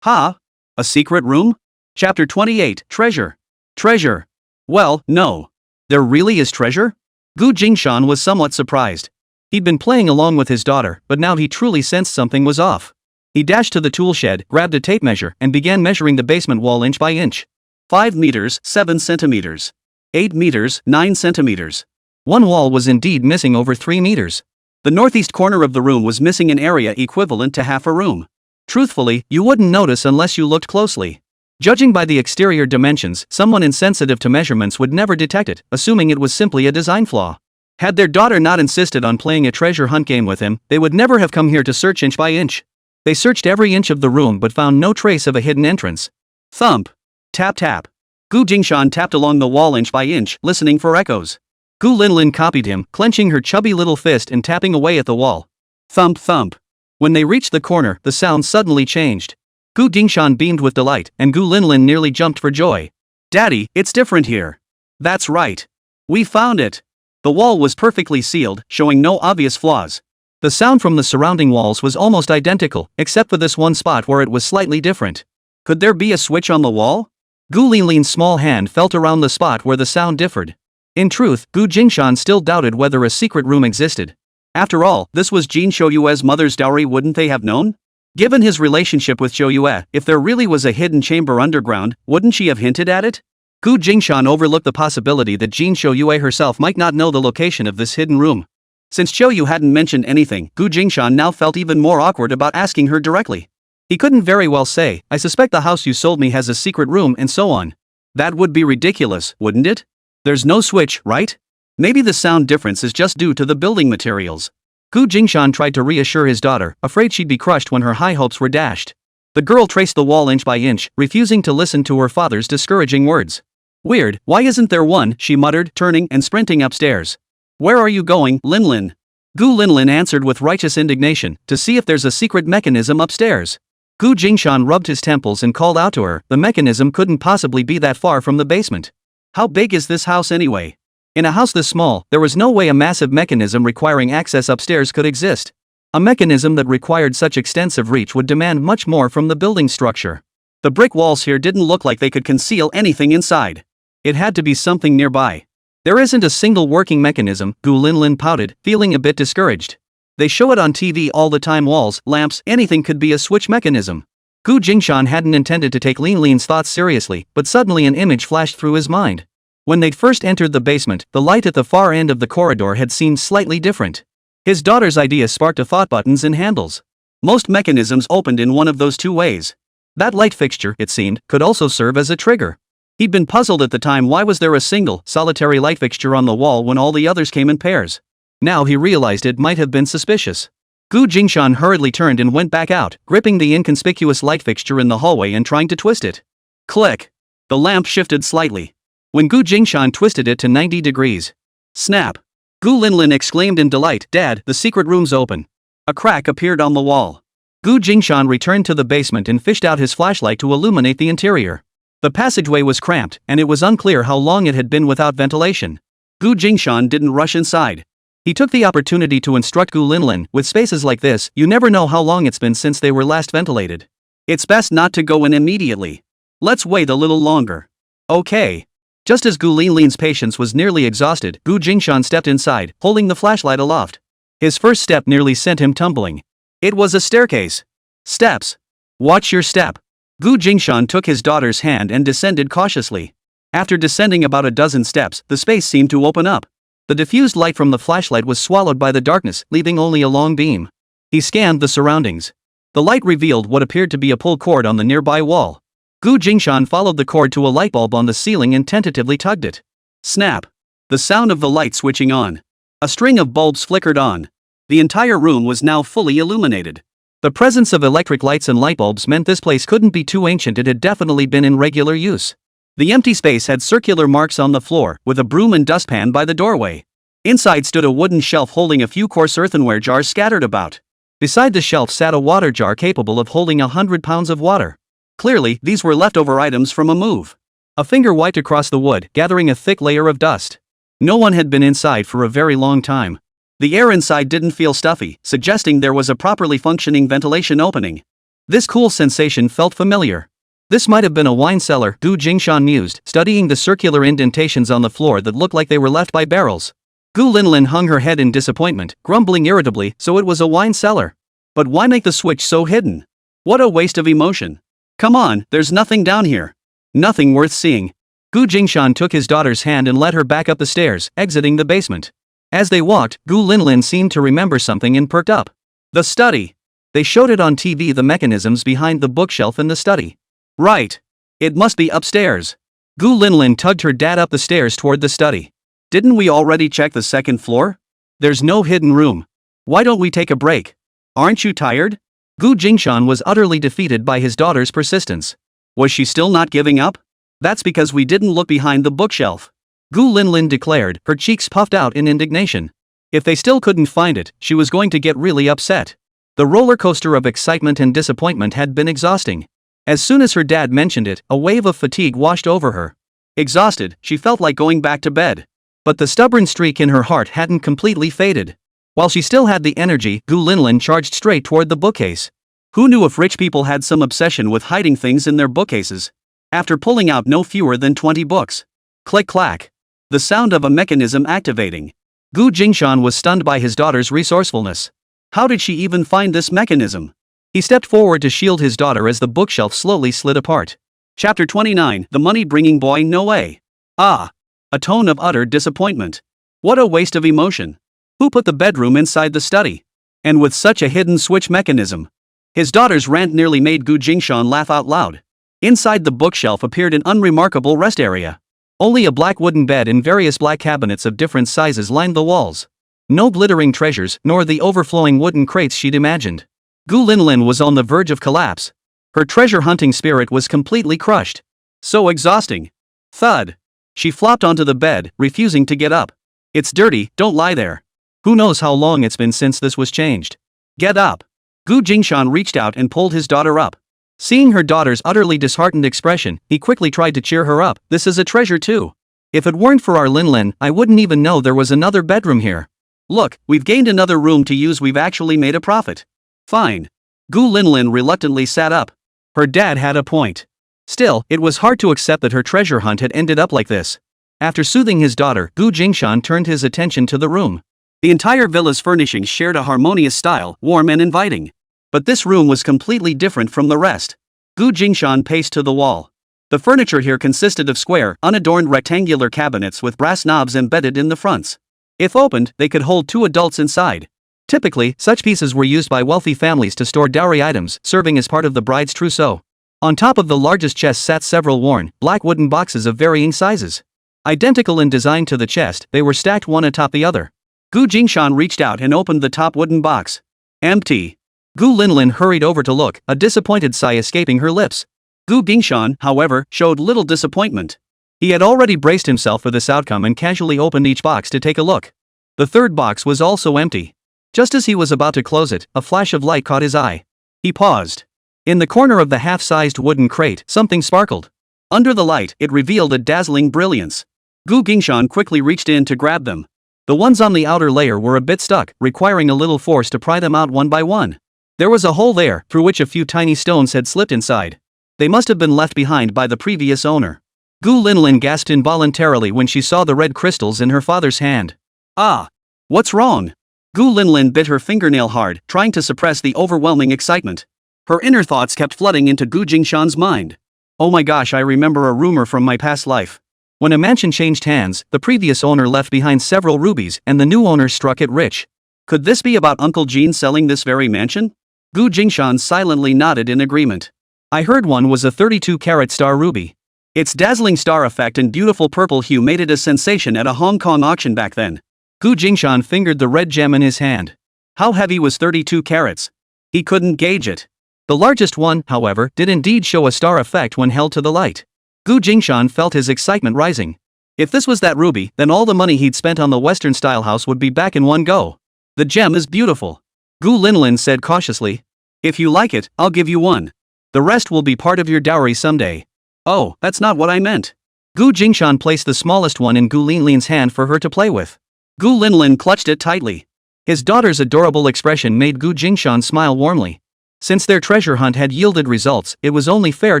A secret room? Chapter 28, Treasure. Treasure. Well, no. There really is treasure? Jingshan was somewhat surprised. He'd been playing along with his daughter, but now he truly sensed something was off. He dashed to the tool shed, grabbed a tape measure, and began measuring the basement wall inch by inch. 5 meters, 7 centimeters. 8 meters, 9 centimeters. One wall was indeed missing over 3 meters. The northeast corner of the room was missing an area equivalent to half a room. Truthfully, you wouldn't notice unless you looked closely. Judging by the exterior dimensions, someone insensitive to measurements would never detect it, assuming it was simply a design flaw. Had their daughter not insisted on playing a treasure hunt game with him, they would never have come here to search inch by inch. They searched every inch of the room but found no trace of a hidden entrance. Thump. Tap tap. Jingshan tapped along the wall inch by inch, listening for echoes. Linlin copied him, clenching her chubby little fist and tapping away at the wall. Thump thump. When they reached the corner, the sound suddenly changed. Jingshan beamed with delight, and Linlin nearly jumped for joy. Daddy, it's different here. That's right. We found it. The wall was perfectly sealed, showing no obvious flaws. The sound from the surrounding walls was almost identical, except for this one spot where it was slightly different. Could there be a switch on the wall? Linlin's small hand felt around the spot where the sound differed. In truth, Jingshan still doubted whether a secret room existed. After all, this was Jin Shoyue's mother's dowry, wouldn't they have known? Given his relationship with Shoyue, if there really was a hidden chamber underground, wouldn't she have hinted at it? Jingshan overlooked the possibility that Jin Shoyue herself might not know the location of this hidden room. Since Shoyu hadn't mentioned anything, Jingshan now felt even more awkward about asking her directly. He couldn't very well say, I suspect the house you sold me has a secret room and so on. That would be ridiculous, wouldn't it? There's no switch, right? Maybe the sound difference is just due to the building materials. Jingshan tried to reassure his daughter, afraid she'd be crushed when her high hopes were dashed. The girl traced the wall inch by inch, refusing to listen to her father's discouraging words. Weird, why isn't there one? She muttered, turning and sprinting upstairs. Where are you going, Linlin? Linlin answered with righteous indignation, to see if there's a secret mechanism upstairs. Jingshan rubbed his temples and called out to her, the mechanism couldn't possibly be that far from the basement. How big is this house anyway? In a house this small, there was no way a massive mechanism requiring access upstairs could exist. A mechanism that required such extensive reach would demand much more from the building structure. The brick walls here didn't look like they could conceal anything inside. It had to be something nearby. There isn't a single working mechanism, Linlin pouted, feeling a bit discouraged. They show it on TV all the time, walls, lamps, anything could be a switch mechanism. Jingshan hadn't intended to take Linlin's thoughts seriously, but suddenly an image flashed through his mind. When they'd first entered the basement, the light at the far end of the corridor had seemed slightly different. His daughter's idea sparked a thought: buttons and handles. Most mechanisms opened in one of those two ways. That light fixture, it seemed, could also serve as a trigger. He'd been puzzled at the time why was there a single, solitary light fixture on the wall when all the others came in pairs. Now he realized it might have been suspicious. Jingshan hurriedly turned and went back out, gripping the inconspicuous light fixture in the hallway and trying to twist it. Click! The lamp shifted slightly. When Jingshan twisted it to 90 degrees. Snap! Linlin exclaimed in delight, Dad, the secret room's open. A crack appeared on the wall. Jingshan returned to the basement and fished out his flashlight to illuminate the interior. The passageway was cramped, and it was unclear how long it had been without ventilation. Jingshan didn't rush inside. He took the opportunity to instruct Linlin, with spaces like this, you never know how long it's been since they were last ventilated. It's best not to go in immediately. Let's wait a little longer. Okay. Just as Linlin's patience was nearly exhausted, Jingshan stepped inside, holding the flashlight aloft. His first step nearly sent him tumbling. It was a staircase. Steps. Watch your step. Jingshan took his daughter's hand and descended cautiously. After descending about a dozen steps, the space seemed to open up. The diffused light from the flashlight was swallowed by the darkness, leaving only a long beam. He scanned the surroundings. The light revealed what appeared to be a pull cord on the nearby wall. Jingshan followed the cord to a light bulb on the ceiling and tentatively tugged it. Snap! The sound of the light switching on. A string of bulbs flickered on. The entire room was now fully illuminated. The presence of electric lights and light bulbs meant this place couldn't be too ancient, it had definitely been in regular use. The empty space had circular marks on the floor, with a broom and dustpan by the doorway. Inside stood a wooden shelf holding a few coarse earthenware jars scattered about. Beside the shelf sat a water jar capable of holding 100 pounds of water. Clearly, these were leftover items from a move. A finger wiped across the wood, gathering a thick layer of dust. No one had been inside for a very long time. The air inside didn't feel stuffy, suggesting there was a properly functioning ventilation opening. This cool sensation felt familiar. This might have been a wine cellar, Gu Jingshan mused, studying the circular indentations on the floor that looked like they were left by barrels. Gu Linlin hung her head in disappointment, grumbling irritably, so it was a wine cellar. But why make the switch so hidden? What a waste of emotion. Come on, there's nothing down here. Nothing worth seeing. Gu Jingshan took his daughter's hand and led her back up the stairs, exiting the basement. As they walked, Gu Linlin seemed to remember something and perked up. The study. They showed it on TV, the mechanisms behind the bookshelf in the study. Right. It must be upstairs. Gu Linlin tugged her dad up the stairs toward the study. Didn't we already check the second floor? There's no hidden room. Why don't we take a break? Aren't you tired? Gu Jingshan was utterly defeated by his daughter's persistence. Was she still not giving up? That's because we didn't look behind the bookshelf. Gu Linlin declared, her cheeks puffed out in indignation. If they still couldn't find it, she was going to get really upset. The roller coaster of excitement and disappointment had been exhausting. As soon as her dad mentioned it, a wave of fatigue washed over her. Exhausted, she felt like going back to bed. But the stubborn streak in her heart hadn't completely faded. While she still had the energy, Gu Linlin charged straight toward the bookcase. Who knew if rich people had some obsession with hiding things in their bookcases? After pulling out no fewer than 20 books. Click-clack. The sound of a mechanism activating. Gu Jingshan was stunned by his daughter's resourcefulness. How did she even find this mechanism? He stepped forward to shield his daughter as the bookshelf slowly slid apart. Chapter 29, The Money-Bringing Boy. No way. Ah. A tone of utter disappointment. What a waste of emotion. Who put the bedroom inside the study? And with such a hidden switch mechanism. His daughter's rant nearly made Gu Jingshan laugh out loud. Inside the bookshelf appeared an unremarkable rest area. Only a black wooden bed and various black cabinets of different sizes lined the walls. No glittering treasures, nor the overflowing wooden crates she'd imagined. Gu Linlin was on the verge of collapse. Her treasure-hunting spirit was completely crushed. So exhausting. Thud. She flopped onto the bed, refusing to get up. It's dirty, don't lie there. Who knows how long it's been since this was changed. Get up. Gu Jingshan reached out and pulled his daughter up. Seeing her daughter's utterly disheartened expression, he quickly tried to cheer her up. This is a treasure too. If it weren't for our Linlin, I wouldn't even know there was another bedroom here. Look, we've gained another room to use, we've actually made a profit. Fine. Gu Linlin reluctantly sat up. Her dad had a point. Still, it was hard to accept that her treasure hunt had ended up like this. After soothing his daughter, Gu Jingshan turned his attention to the room. The entire villa's furnishings shared a harmonious style, warm and inviting. But this room was completely different from the rest. Gu Jingshan paced to the wall. The furniture here consisted of square, unadorned rectangular cabinets with brass knobs embedded in the fronts. If opened, they could hold 2 adults inside. Typically, such pieces were used by wealthy families to store dowry items, serving as part of the bride's trousseau. On top of the largest chest sat several worn, black wooden boxes of varying sizes. Identical in design to the chest, they were stacked one atop the other. Gu Jingshan reached out and opened the top wooden box. Empty. Gu Linlin hurried over to look, a disappointed sigh escaping her lips. Gu Jingshan, however, showed little disappointment. He had already braced himself for this outcome and casually opened each box to take a look. The third box was also empty. Just as he was about to close it, a flash of light caught his eye. He paused. In the corner of the half-sized wooden crate, something sparkled. Under the light, it revealed a dazzling brilliance. Gu Jingshan quickly reached in to grab them. The ones on the outer layer were a bit stuck, requiring a little force to pry them out one by one. There was a hole there, through which a few tiny stones had slipped inside. They must have been left behind by the previous owner. Gu Linlin gasped involuntarily when she saw the red crystals in her father's hand. Ah! What's wrong? Gu Linlin bit her fingernail hard, trying to suppress the overwhelming excitement. Her inner thoughts kept flooding into Gu Jingshan's mind. Oh my gosh, I remember a rumor from my past life. When a mansion changed hands, the previous owner left behind several rubies and the new owner struck it rich. Could this be about Uncle Jean selling this very mansion? Gu Jingshan silently nodded in agreement. I heard one was a 32-carat star ruby. Its dazzling star effect and beautiful purple hue made it a sensation at a Hong Kong auction back then. Gu Jingshan fingered the red gem in his hand. How heavy was 32 carats? He couldn't gauge it. The largest one, however, did indeed show a star effect when held to the light. Gu Jingshan felt his excitement rising. If this was that ruby, then all the money he'd spent on the Western-style house would be back in one go. The gem is beautiful. Gu Linlin said cautiously. If you like it, I'll give you one. The rest will be part of your dowry someday. Oh, that's not what I meant. Gu Jingshan placed the smallest one in Gu Linlin's hand for her to play with. Gu Linlin clutched it tightly. His daughter's adorable expression made Gu Jingshan smile warmly. Since their treasure hunt had yielded results, it was only fair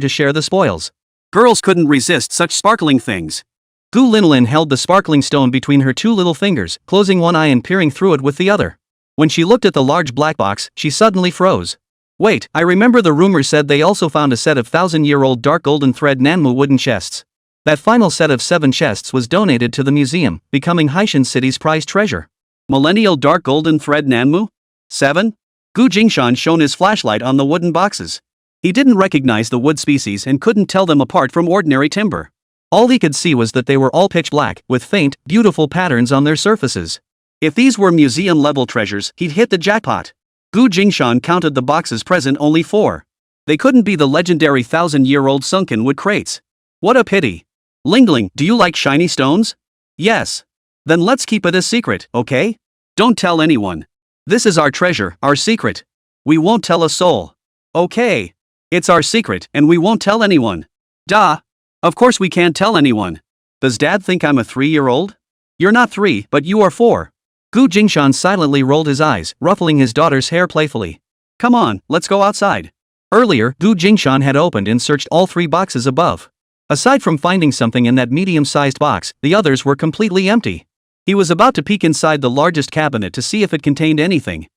to share the spoils. Girls couldn't resist such sparkling things. Gu Linlin held the sparkling stone between her two little fingers, closing one eye and peering through it with the other. When she looked at the large black box, she suddenly froze. Wait, I remember the rumors said they also found a set of 1,000-year-old dark golden thread Nanmu wooden chests. That final set of 7 chests was donated to the museum, becoming Haishan City's prized treasure. Millennial dark golden thread Nanmu? 7? Gu Jingshan shone his flashlight on the wooden boxes. He didn't recognize the wood species and couldn't tell them apart from ordinary timber. All he could see was that they were all pitch black, with faint, beautiful patterns on their surfaces. If these were museum-level treasures, he'd hit the jackpot. Gu Jingshan counted the boxes present, only 4. They couldn't be the legendary 1,000-year-old sunken wood crates. What a pity. Lingling, do you like shiny stones? Yes. Then let's keep it a secret, okay? Don't tell anyone. This is our treasure, our secret. We won't tell a soul. Okay. It's our secret, and we won't tell anyone. Duh. Of course we can't tell anyone. Does Dad think I'm a 3-year-old? You're not 3, but you are 4. Gu Jingshan silently rolled his eyes, ruffling his daughter's hair playfully. Come on, let's go outside. Earlier, Gu Jingshan had opened and searched all 3 boxes above. Aside from finding something in that medium-sized box, the others were completely empty. He was about to peek inside the largest cabinet to see if it contained anything.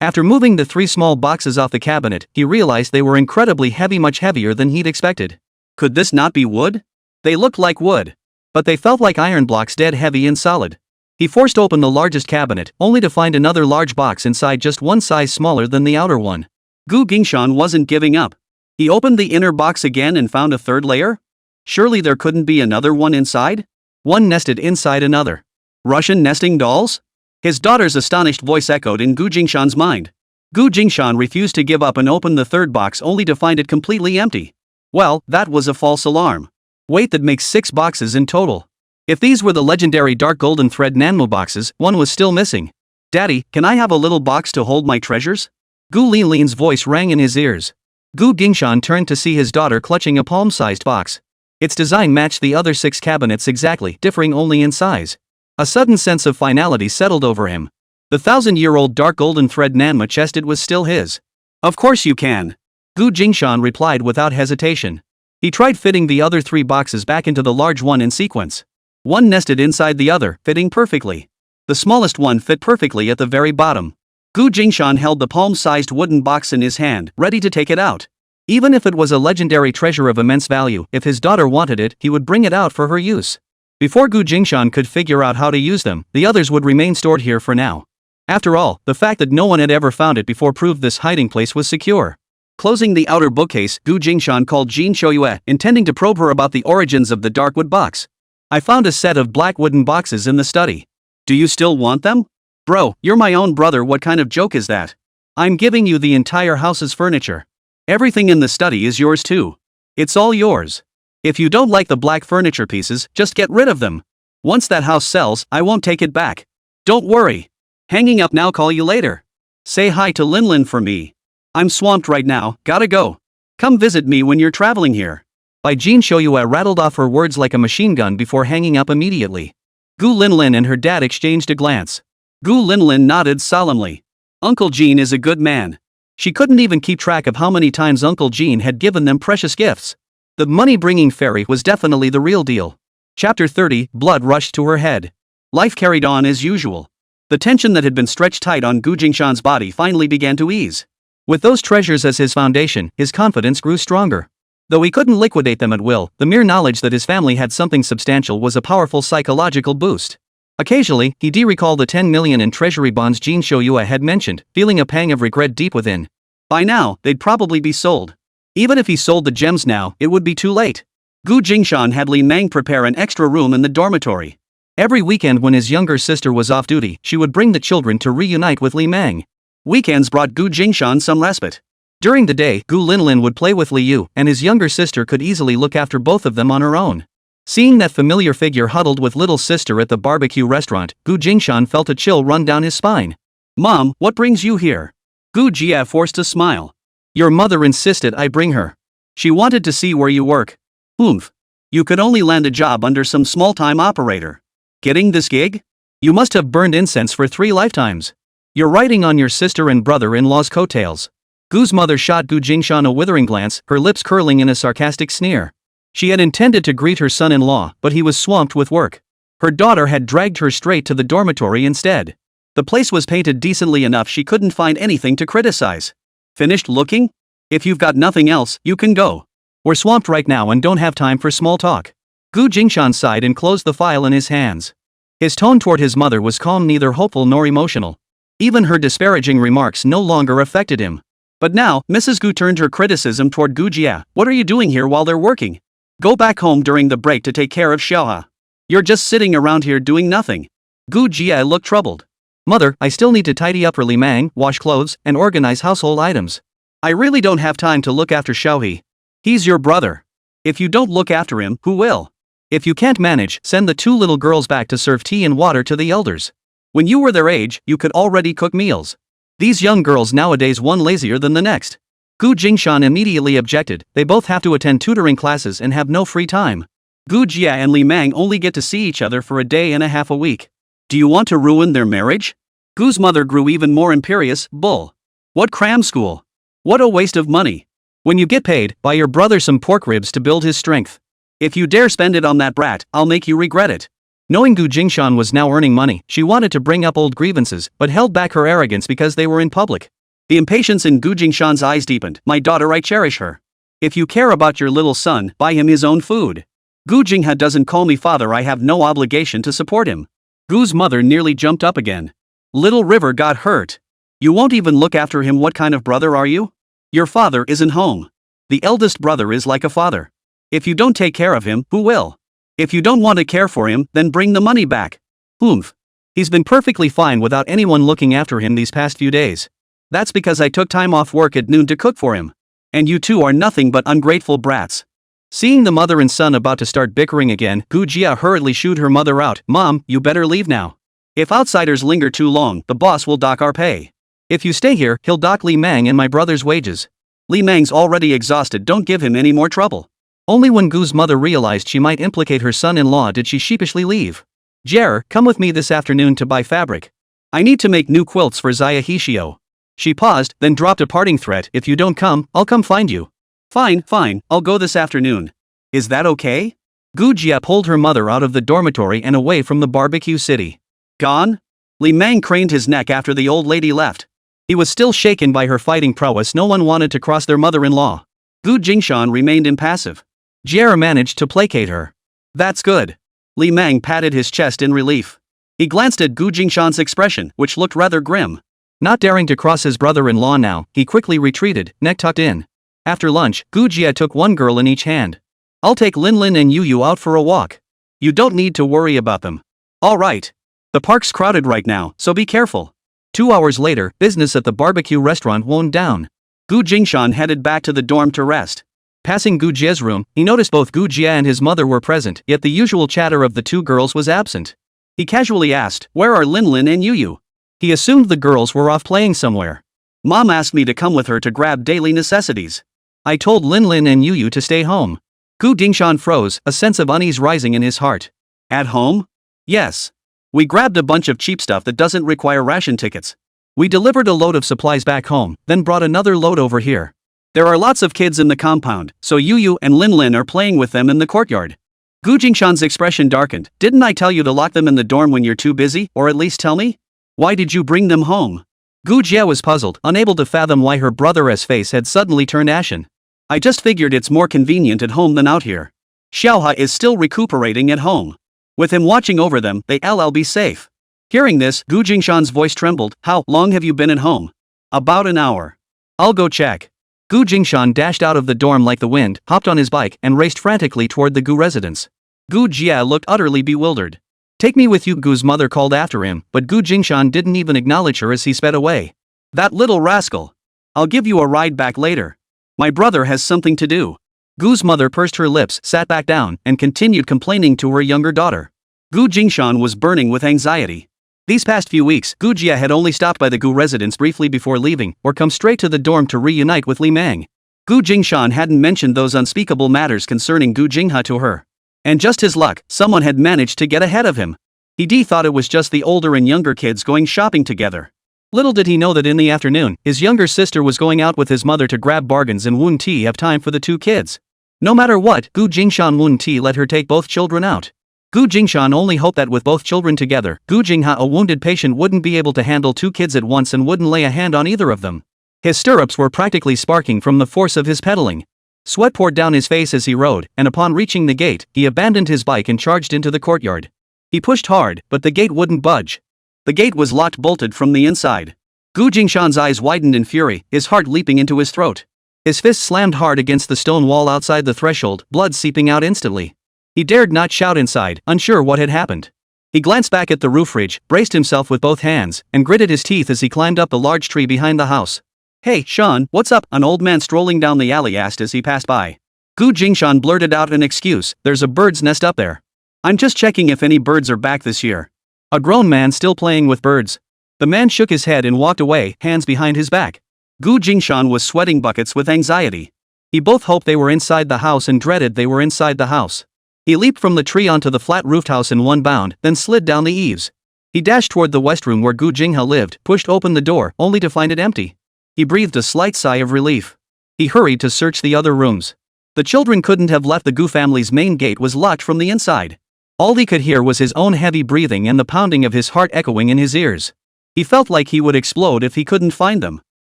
After moving the 3 small boxes off the cabinet, he realized they were incredibly heavy, much heavier than he'd expected. Could this not be wood? They looked like wood. But they felt like iron blocks, dead heavy and solid. He forced open the largest cabinet, only to find another large box inside, just one size smaller than the outer one. Gu Jingshan wasn't giving up. He opened the inner box again and found a 3rd layer? Surely there couldn't be another one inside? One nested inside another. Russian nesting dolls? His daughter's astonished voice echoed in Gu Jingshan's mind. Gu Jingshan refused to give up and opened the 3rd box only to find it completely empty. Well, that was a false alarm. Wait, that makes 6 boxes in total. If these were the legendary dark golden thread Nanmu boxes, one was still missing. Daddy, can I have a little box to hold my treasures? Gu Linlin's voice rang in his ears. Gu Jingshan turned to see his daughter clutching a palm-sized box. Its design matched the other 6 cabinets exactly, differing only in size. A sudden sense of finality settled over him. The 1,000-year-old dark golden thread Nanmu chest, it was still his. Of course you can. Gu Jingshan replied without hesitation. He tried fitting the other 3 boxes back into the large one in sequence. One nested inside the other, fitting perfectly. The smallest one fit perfectly at the very bottom. Gu Jingshan held the palm-sized wooden box in his hand, ready to take it out. Even if it was a legendary treasure of immense value, if his daughter wanted it, he would bring it out for her use. Before Gu Jingshan could figure out how to use them, the others would remain stored here for now. After all, the fact that no one had ever found it before proved this hiding place was secure. Closing the outer bookcase, Gu Jingshan called Jin Shoyue, intending to probe her about the origins of the dark wood box. I found a set of black wooden boxes in the study. Do you still want them? Bro, you're my own brother, what kind of joke is that? I'm giving you the entire house's furniture. Everything in the study is yours too. It's all yours. If you don't like the black furniture pieces, just get rid of them. Once that house sells, I won't take it back. Don't worry. Hanging up now, call you later. Say hi to Linlin for me. I'm swamped right now, gotta go. Come visit me when you're traveling here. By Jin Shoyue rattled off her words like a machine gun before hanging up immediately. Gu Linlin and her dad exchanged a glance. Gu Linlin nodded solemnly. Uncle Jin is a good man. She couldn't even keep track of how many times Uncle Jin had given them precious gifts. The money-bringing fairy was definitely the real deal. Chapter 30, blood rushed to her head. Life carried on as usual. The tension that had been stretched tight on Gu Jingshan's body finally began to ease. With those treasures as his foundation, his confidence grew stronger. Though he couldn't liquidate them at will, the mere knowledge that his family had something substantial was a powerful psychological boost. Occasionally, he recalled the 10 million in treasury bonds Jin Shoyue had mentioned, feeling a pang of regret deep within. By now, they'd probably be sold. Even if he sold the gems now, it would be too late. Gu Jingshan had Li Meng prepare an extra room in the dormitory. Every weekend when his younger sister was off duty, she would bring the children to reunite with Li Meng. Weekends brought Gu Jingshan some respite. During the day, Gu Linlin would play with Liu, and his younger sister could easily look after both of them on her own. Seeing that familiar figure huddled with little sister at the barbecue restaurant, Gu Jingshan felt a chill run down his spine. Mom, what brings you here? Gu Jia forced a smile. Your mother insisted I bring her. She wanted to see where you work. Oomph. You could only land a job under some small-time operator. Getting this gig? You must have burned incense for 3 lifetimes. You're riding on your sister and brother-in-law's coattails. Gu's mother shot Gu Jingshan a withering glance, her lips curling in a sarcastic sneer. She had intended to greet her son-in-law, but he was swamped with work. Her daughter had dragged her straight to the dormitory instead. The place was painted decently enough she couldn't find anything to criticize. Finished looking? If you've got nothing else, you can go. We're swamped right now and don't have time for small talk. Gu Jingshan sighed and closed the file in his hands. His tone toward his mother was calm, neither hopeful nor emotional. Even her disparaging remarks no longer affected him. But now, Mrs. Gu turned her criticism toward Gu Jia. What are you doing here while they're working? Go back home during the break to take care of Xiaoha. You're just sitting around here doing nothing. Gu Jia looked troubled. Mother, I still need to tidy up Li Mang, wash clothes, and organize household items. I really don't have time to look after Xiaohe. He's your brother. If you don't look after him, who will? If you can't manage, send the 2 little girls back to serve tea and water to the elders. When you were their age, you could already cook meals. These young girls nowadays one lazier than the next. Gu Jingshan immediately objected. They both have to attend tutoring classes and have no free time. Gu Jia and Li Mang only get to see each other for a day and a half a week. Do you want to ruin their marriage? Gu's mother grew even more imperious. Bull. What cram school? What a waste of money. When you get paid, buy your brother some pork ribs to build his strength. If you dare spend it on that brat, I'll make you regret it. Knowing Gu Jingshan was now earning money, she wanted to bring up old grievances, but held back her arrogance because they were in public. The impatience in Gu Jingshan's eyes deepened. My daughter, I cherish her. If you care about your little son, buy him his own food. Gu Jingha doesn't call me father, I have no obligation to support him. Gu's mother nearly jumped up again. Little River got hurt. You won't even look after him. What kind of brother are you? Your father isn't home. The eldest brother is like a father. If you don't take care of him, who will? If you don't want to care for him, then bring the money back. Oomph. He's been perfectly fine without anyone looking after him these past few days. That's because I took time off work at noon to cook for him. And you two are nothing but ungrateful brats. Seeing the mother and son about to start bickering again, Gu Jia hurriedly shooed her mother out. Mom, you better leave now. If outsiders linger too long, the boss will dock our pay. If you stay here, he'll dock Li Mang and my brother's wages. Li Mang's already exhausted, don't give him any more trouble. Only when Gu's mother realized she might implicate her son-in-law did she sheepishly leave. Jer, come with me this afternoon to buy fabric. I need to make new quilts for Xia Hishio. She paused, then dropped a parting threat. If you don't come, I'll come find you. Fine, I'll go this afternoon. Is that okay? Gu Jia pulled her mother out of the dormitory and away from the barbecue city. Gone? Li Mang craned his neck after the old lady left. He was still shaken by her fighting prowess. No one wanted to cross their mother-in-law. Gu Jingshan remained impassive. Jer managed to placate her. That's good. Li Mang patted his chest in relief. He glanced at Gu Jingshan's expression, which looked rather grim. Not daring to cross his brother-in-law now, he quickly retreated, neck tucked in. After lunch, Gu Jia took one girl in each hand. I'll take Linlin and Yu out for a walk. You don't need to worry about them. All right. The park's crowded right now, so be careful. 2 hours later, business at the barbecue restaurant wound down. Gu Jingshan headed back to the dorm to rest. Passing Gu Jia's room, he noticed both Gu Jia and his mother were present, yet the usual chatter of the 2 girls was absent. He casually asked, where are Linlin and Yu? He assumed the girls were off playing somewhere. Mom asked me to come with her to grab daily necessities. I told Linlin and Yu to stay home. Gu Jingshan froze, a sense of unease rising in his heart. At home? Yes. We grabbed a bunch of cheap stuff that doesn't require ration tickets. We delivered a load of supplies back home, then brought another load over here. There are lots of kids in the compound, so Yu and Linlin are playing with them in the courtyard. Gu Jingshan's expression darkened. Didn't I tell you to lock them in the dorm when you're too busy, or at least tell me? Why did you bring them home? Gu Jia was puzzled, unable to fathom why her brother's face had suddenly turned ashen. I just figured it's more convenient at home than out here. Xiaoha is still recuperating at home. With him watching over them, they'll be safe. Hearing this, Gu Jingshan's voice trembled. How long have you been at home? About an hour. I'll go check. Gu Jingshan dashed out of the dorm like the wind, hopped on his bike, and raced frantically toward the Gu residence. Gu Jia looked utterly bewildered. Take me with you, Gu's mother called after him, but Gu Jingshan didn't even acknowledge her as he sped away. That little rascal. I'll give you a ride back later. My brother has something to do. Gu's mother pursed her lips, sat back down, and continued complaining to her younger daughter. Gu Jingshan was burning with anxiety. These past few weeks, Gu Jia had only stopped by the Gu residence briefly before leaving, or come straight to the dorm to reunite with Li Mang. Gu Jingshan hadn't mentioned those unspeakable matters concerning Gu Jingha to her. And just his luck, someone had managed to get ahead of him. He thought it was just the older and younger kids going shopping together. Little did he know that in the afternoon, his younger sister was going out with his mother to grab bargains and wouldn't he have time for the two kids. No matter what, Gu Jingshan wouldn't he let her take both children out. Gu Jingshan only hoped that with both children together, Gu Jingha, a wounded patient, wouldn't be able to handle two kids at once and wouldn't lay a hand on either of them. His stirrups were practically sparking from the force of his pedaling. Sweat poured down his face as he rode, and upon reaching the gate, he abandoned his bike and charged into the courtyard. He pushed hard, but the gate wouldn't budge. The gate was locked, bolted from the inside. Gu Jingshan's eyes widened in fury, his heart leaping into his throat. His fist slammed hard against the stone wall outside the threshold, blood seeping out instantly. He dared not shout inside, unsure what had happened. He glanced back at the roof ridge, braced himself with both hands, and gritted his teeth as he climbed up the large tree behind the house. "Hey, Sean, what's up?" an old man strolling down the alley asked as he passed by. Gu Jingshan blurted out an excuse, "There's a bird's nest up there. I'm just checking if any birds are back this year." A grown man still playing with birds. The man shook his head and walked away, hands behind his back. Gu Jingshan was sweating buckets with anxiety. He both hoped they were inside the house and dreaded they were inside the house. He leaped from the tree onto the flat-roofed house in one bound, then slid down the eaves. He dashed toward the west room where Gu Jingha lived, pushed open the door, only to find it empty. He breathed a slight sigh of relief. He hurried to search the other rooms. The children couldn't have left. The Gu family's main gate was locked from the inside. All he could hear was his own heavy breathing and the pounding of his heart echoing in his ears. He felt like he would explode if he couldn't find them.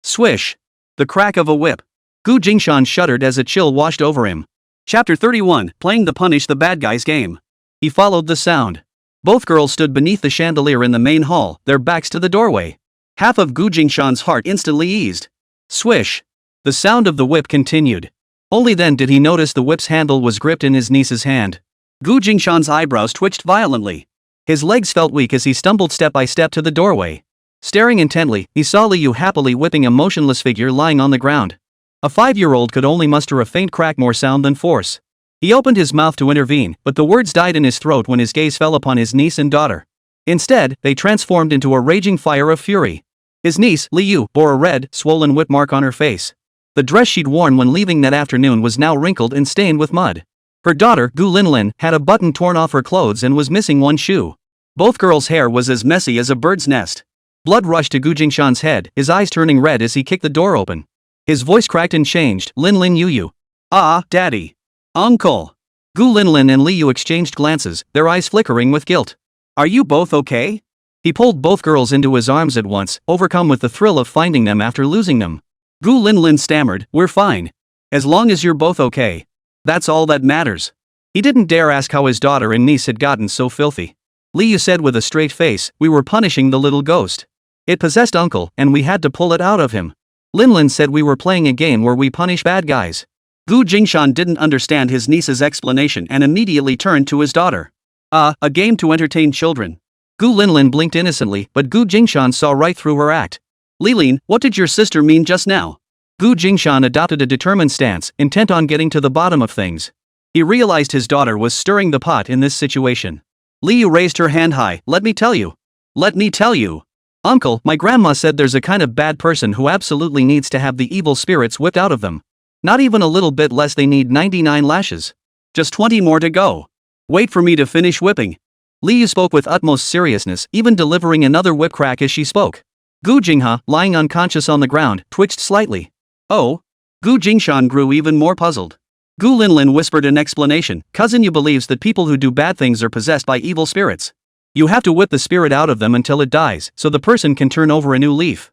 Swish! The crack of a whip. Gu Jingshan shuddered as a chill washed over him. Chapter 31, Playing the Punish the Bad Guys game. He followed the sound. Both girls stood beneath the chandelier in the main hall, their backs to the doorway. Half of Gu Jingshan's heart instantly eased. Swish! The sound of the whip continued. Only then did he notice the whip's handle was gripped in his niece's hand. Gu Jingshan's eyebrows twitched violently. His legs felt weak as he stumbled step by step to the doorway. Staring intently, he saw Liu happily whipping a motionless figure lying on the ground. A 5-year-old could only muster a faint crack, more sound than force. He opened his mouth to intervene, but the words died in his throat when his gaze fell upon his niece and daughter. Instead, they transformed into a raging fire of fury. His niece, Liu, bore a red, swollen whip mark on her face. The dress she'd worn when leaving that afternoon was now wrinkled and stained with mud. Her daughter, Gu Linlin, had a button torn off her clothes and was missing one shoe. Both girls' hair was as messy as a bird's nest. Blood rushed to Gu Jingshan's head, his eyes turning red as he kicked the door open. His voice cracked and changed, "Linlin Yu. Ah, Daddy. Uncle." Gu Linlin and Liu exchanged glances, their eyes flickering with guilt. "Are you both okay?" He pulled both girls into his arms at once, overcome with the thrill of finding them after losing them. Gu Linlin stammered, "We're fine. As long as you're both okay. That's all that matters." He didn't dare ask how his daughter and niece had gotten so filthy. Liu said with a straight face, "We were punishing the little ghost. It possessed Uncle, and we had to pull it out of him." Linlin said, "We were playing a game where we punish bad guys." Gu Jingshan didn't understand his niece's explanation and immediately turned to his daughter. A game to entertain children." Gu Linlin blinked innocently, but Gu Jingshan saw right through her act. "Lilin, what did your sister mean just now?" Gu Jingshan adopted a determined stance, intent on getting to the bottom of things. He realized his daughter was stirring the pot in this situation. Liu raised her hand high, "Let me tell you. Let me tell you. Uncle, my grandma said there's a kind of bad person who absolutely needs to have the evil spirits whipped out of them. Not even a little bit less, they need 99 lashes. Just 20 more to go. Wait for me to finish whipping." Liu spoke with utmost seriousness, even delivering another whip crack as she spoke. Gu Jingha, lying unconscious on the ground, twitched slightly. "Oh?" Gu Jingshan grew even more puzzled. Gu Linlin whispered an explanation, "Cousin Yu believes that people who do bad things are possessed by evil spirits. You have to whip the spirit out of them until it dies, so the person can turn over a new leaf.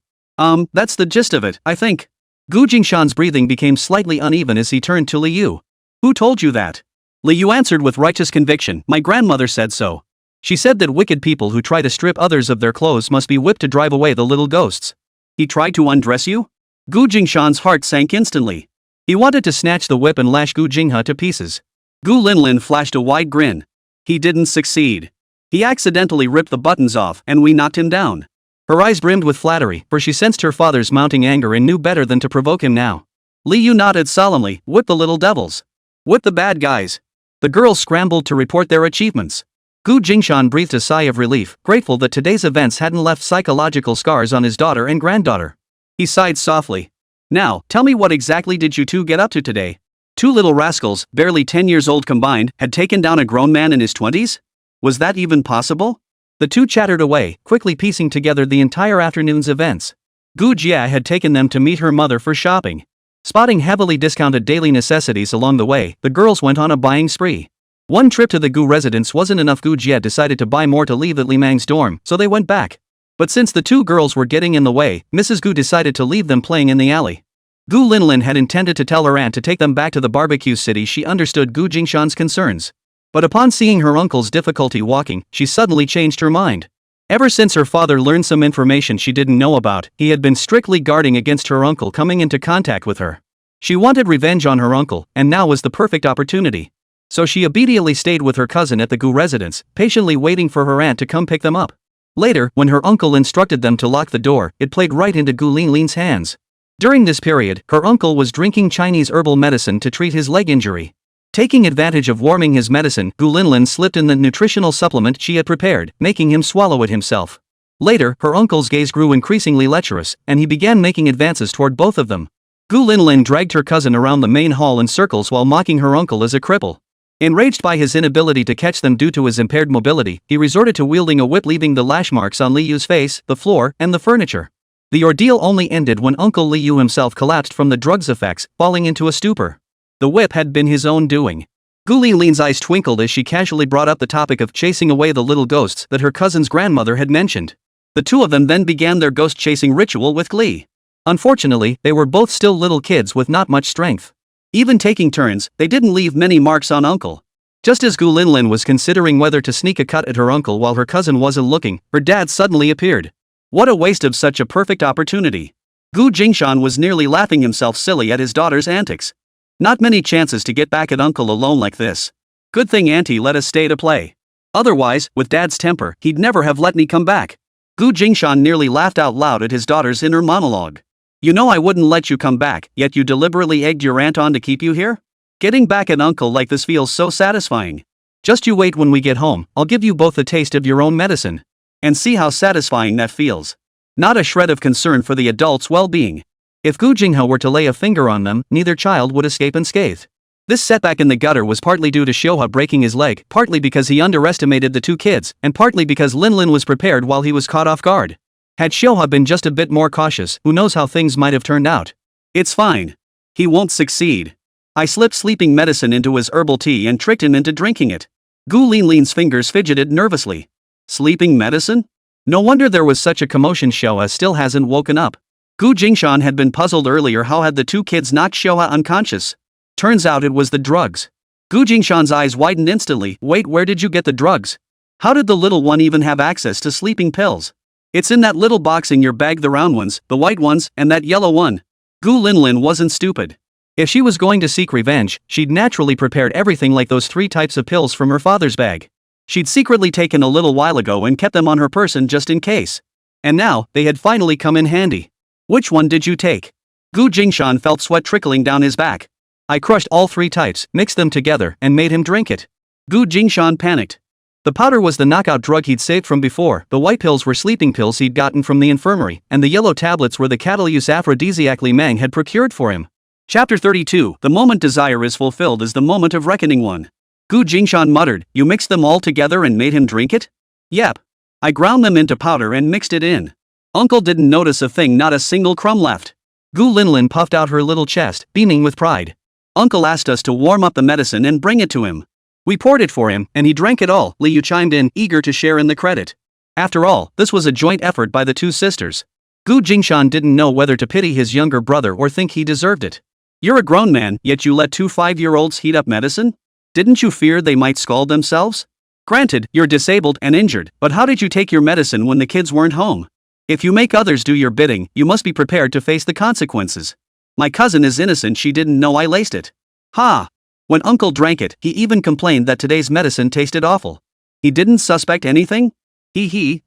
That's the gist of it, I think." Gu Jingshan's breathing became slightly uneven as he turned to Liu. "Who told you that?" Liu answered with righteous conviction, "My grandmother said so. She said that wicked people who try to strip others of their clothes must be whipped to drive away the little ghosts." "He tried to undress you?" Gu Jingshan's heart sank instantly. He wanted to snatch the whip and lash Gu Jingha to pieces. Gu Linlin flashed a wide grin. "He didn't succeed. He accidentally ripped the buttons off and we knocked him down. Her eyes brimmed with flattery, for she sensed her father's mounting anger and knew better than to provoke him now. Li Yu nodded solemnly. Whip the little devils. Whip the bad guys. The girls scrambled to report their achievements. Gu Jingshan breathed a sigh of relief, grateful that today's events hadn't left psychological scars on his daughter and granddaughter. He sighed softly. Now, tell me, what exactly did you two get up to today? Two little rascals, barely 10 years old combined, had taken down a grown man in his 20s? Was that even possible? The two chattered away, quickly piecing together the entire afternoon's events. Gu Jia had taken them to meet her mother for shopping. Spotting heavily discounted daily necessities along the way, the girls went on a buying spree. One trip to the Gu residence wasn't enough. Gu Jia decided to buy more to leave at Li Mang's dorm, so they went back. But since the two girls were getting in the way, Mrs. Gu decided to leave them playing in the alley. Gu Linlin had intended to tell her aunt to take them back to the barbecue city. She understood Gu Jingshan's concerns. But upon seeing her uncle's difficulty walking, she suddenly changed her mind. Ever since her father learned some information she didn't know about, he had been strictly guarding against her uncle coming into contact with her. She wanted revenge on her uncle, and now was the perfect opportunity. So she obediently stayed with her cousin at the Gu residence, patiently waiting for her aunt to come pick them up. Later, when her uncle instructed them to lock the door, it played right into Gu Linlin's hands. During this period, her uncle was drinking Chinese herbal medicine to treat his leg injury. Taking advantage of warming his medicine, Gu Linlin slipped in the nutritional supplement she had prepared, making him swallow it himself. Later, her uncle's gaze grew increasingly lecherous, and he began making advances toward both of them. Gu Linlin dragged her cousin around the main hall in circles while mocking her uncle as a cripple. Enraged by his inability to catch them due to his impaired mobility, he resorted to wielding a whip, leaving the lash marks on Li Yu's face, the floor, and the furniture. The ordeal only ended when Uncle Li Yu himself collapsed from the drug's effects, falling into a stupor. The whip had been his own doing. Gu Linlin's eyes twinkled as she casually brought up the topic of chasing away the little ghosts that her cousin's grandmother had mentioned. The two of them then began their ghost-chasing ritual with glee. Unfortunately, they were both still little kids with not much strength. Even taking turns, they didn't leave many marks on Uncle. Just as Gu Linlin was considering whether to sneak a cut at her uncle while her cousin wasn't looking, her dad suddenly appeared. What a waste of such a perfect opportunity. Gu Jingshan was nearly laughing himself silly at his daughter's antics. Not many chances to get back at Uncle alone like this. Good thing Auntie let us stay to play. Otherwise, with Dad's temper, he'd never have let me come back. Gu Jingshan nearly laughed out loud at his daughter's inner monologue. You know I wouldn't let you come back, yet you deliberately egged your aunt on to keep you here? Getting back at Uncle like this feels so satisfying. Just you wait when we get home, I'll give you both a taste of your own medicine. And see how satisfying that feels. Not a shred of concern for the adult's well-being. If Gu Jinghe were to lay a finger on them, neither child would escape unscathed. This setback in the gutter was partly due to Xiuhua breaking his leg, partly because he underestimated the two kids, and partly because Linlin was prepared while he was caught off guard. Had Xiuhua been just a bit more cautious, who knows how things might have turned out. It's fine. He won't succeed. I slipped sleeping medicine into his herbal tea and tricked him into drinking it. Gu Linlin's fingers fidgeted nervously. Sleeping medicine? No wonder there was such a commotion. Xiuhua still hasn't woken up. Gu Jingshan had been puzzled earlier. How had the two kids knocked Xiuhua unconscious? Turns out it was the drugs. Gu Jingshan's eyes widened instantly. Wait, where did you get the drugs? How did the little one even have access to sleeping pills? It's in that little box in your bag, the round ones, the white ones, and that yellow one. Gu Linlin wasn't stupid. If she was going to seek revenge, she'd naturally prepared everything like those 3 types of pills from her father's bag. She'd secretly taken a little while ago and kept them on her person just in case. And now, they had finally come in handy. Which one did you take? Gu Jingshan felt sweat trickling down his back. I crushed all 3 types, mixed them together, and made him drink it. Gu Jingshan panicked. The powder was the knockout drug he'd saved from before, the white pills were sleeping pills he'd gotten from the infirmary, and the yellow tablets were the cataluse aphrodisiac Li Mang had procured for him. Chapter 32. The moment desire is fulfilled is the moment of reckoning. 1. Gu Jingshan muttered, you mixed them all together and made him drink it? Yep. I ground them into powder and mixed it in. Uncle didn't notice a thing, not a single crumb left. Gu Linlin puffed out her little chest, beaming with pride. Uncle asked us to warm up the medicine and bring it to him. We poured it for him, and he drank it all. Li Yu chimed in, eager to share in the credit. After all, this was a joint effort by the two sisters. Gu Jingshan didn't know whether to pity his younger brother or think he deserved it. You're a grown man, yet you let 2 5-year-olds heat up medicine? Didn't you fear they might scald themselves? Granted, you're disabled and injured, but how did you take your medicine when the kids weren't home? If you make others do your bidding, you must be prepared to face the consequences. My cousin is innocent, she didn't know I laced it. Ha! When Uncle drank it, he even complained that today's medicine tasted awful. He didn't suspect anything?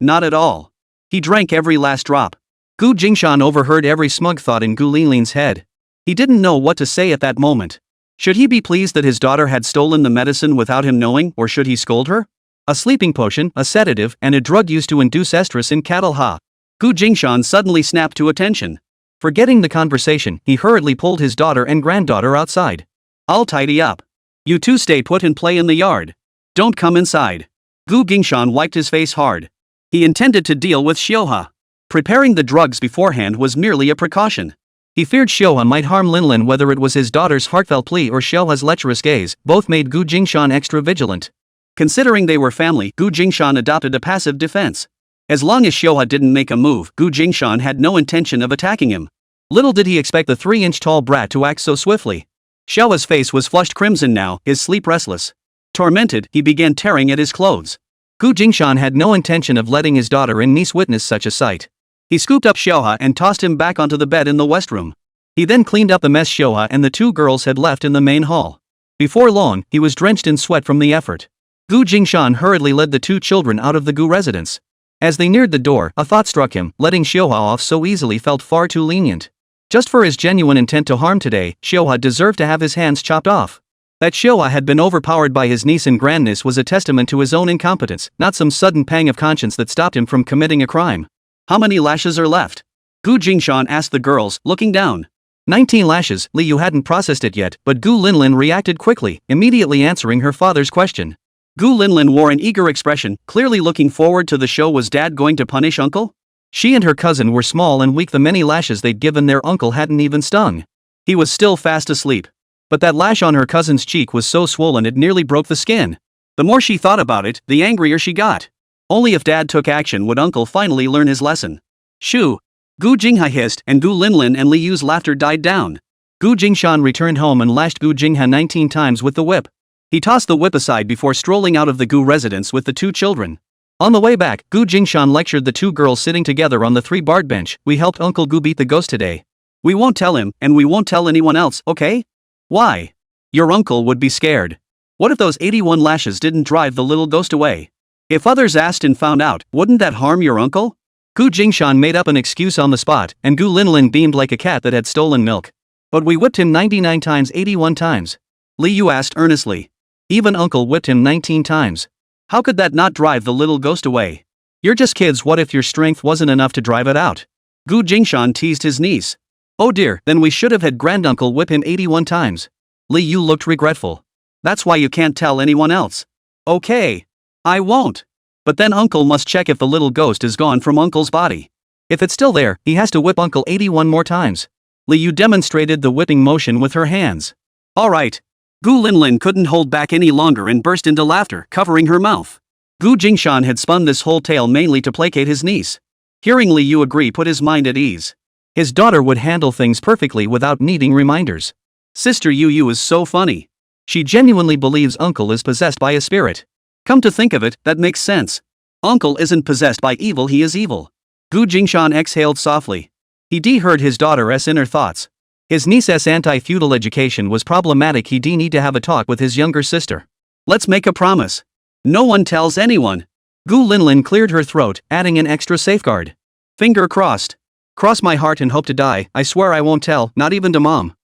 Not at all. He drank every last drop. Gu Jingshan overheard every smug thought in Gu Linlin's head. He didn't know what to say at that moment. Should he be pleased that his daughter had stolen the medicine without him knowing, or should he scold her? A sleeping potion, a sedative, and a drug used to induce estrus in cattle ha. Gu Jingshan suddenly snapped to attention. Forgetting the conversation, he hurriedly pulled his daughter and granddaughter outside. I'll tidy up. You two stay put and play in the yard. Don't come inside. Gu Jingshan wiped his face hard. He intended to deal with Xiuha. Preparing the drugs beforehand was merely a precaution. He feared Xiuha might harm Linlin, whether it was his daughter's heartfelt plea or Xiuha's lecherous gaze. Both made Gu Jingshan extra vigilant. Considering they were family, Gu Jingshan adopted a passive defense. As long as Xiuha didn't make a move, Gu Jingshan had no intention of attacking him. Little did he expect the 3-inch-tall brat to act so swiftly. Xiuha's face was flushed crimson now, his sleep restless. Tormented, he began tearing at his clothes. Gu Jingshan had no intention of letting his daughter and niece witness such a sight. He scooped up Xiuha and tossed him back onto the bed in the west room. He then cleaned up the mess Xiuha and the two girls had left in the main hall. Before long, he was drenched in sweat from the effort. Gu Jingshan hurriedly led the two children out of the Gu residence. As they neared the door, a thought struck him. Letting Xiuha off so easily felt far too lenient. Just for his genuine intent to harm today, Xiuha deserved to have his hands chopped off. That Xiuha had been overpowered by his niece and grandniece was a testament to his own incompetence, not some sudden pang of conscience that stopped him from committing a crime. How many lashes are left? Gu Jingshan asked the girls, looking down. 19 lashes. Li Yu hadn't processed it yet, but Gu Linlin reacted quickly, immediately answering her father's question. Gu Linlin wore an eager expression, clearly looking forward to the show. Was Dad going to punish Uncle? She and her cousin were small and weak. The many lashes they'd given their uncle hadn't even stung. He was still fast asleep. But that lash on her cousin's cheek was so swollen it nearly broke the skin. The more she thought about it, the angrier she got. Only if Dad took action would Uncle finally learn his lesson. Shoo! Gu Jingha hissed, and Gu Linlin and Li Yu's laughter died down. Gu Jingshan returned home and lashed Gu Jingha 19 times with the whip. He tossed the whip aside before strolling out of the Gu residence with the two children. On the way back, Gu Jingshan lectured the two girls sitting together on the 3-barred bench. We helped Uncle Gu beat the ghost today. We won't tell him, and we won't tell anyone else, okay? Why? Your uncle would be scared. What if those 81 lashes didn't drive the little ghost away? If others asked and found out, wouldn't that harm your uncle? Gu Jingshan made up an excuse on the spot, and Gu Linlin beamed like a cat that had stolen milk. But we whipped him 99 times 81 times. Li Yu asked earnestly. Even Uncle whipped him 19 times. How could that not drive the little ghost away? You're just kids. What if your strength wasn't enough to drive it out? Gu Jingshan teased his niece. Oh dear, then we should have had granduncle whip him 81 times. Li Yu looked regretful. That's why you can't tell anyone else. Okay. I won't. But then Uncle must check if the little ghost is gone from Uncle's body. If it's still there, he has to whip Uncle 81 more times. Li Yu demonstrated the whipping motion with her hands. Alright. Gu Linlin couldn't hold back any longer and burst into laughter, covering her mouth. Gu Jingshan had spun this whole tale mainly to placate his niece. Hearing Li Yu agree put his mind at ease. His daughter would handle things perfectly without needing reminders. Sister Yu is so funny. She genuinely believes Uncle is possessed by a spirit. Come to think of it, that makes sense. Uncle isn't possessed by evil, he is evil. Gu Jingshan exhaled softly. He heard his daughter's inner thoughts. His niece's anti-feudal education was problematic. He need to have a talk with his younger sister. Let's make a promise. No one tells anyone. Gu Linlin cleared her throat, adding an extra safeguard. Finger crossed. Cross my heart and hope to die. I swear I won't tell, not even to Mom.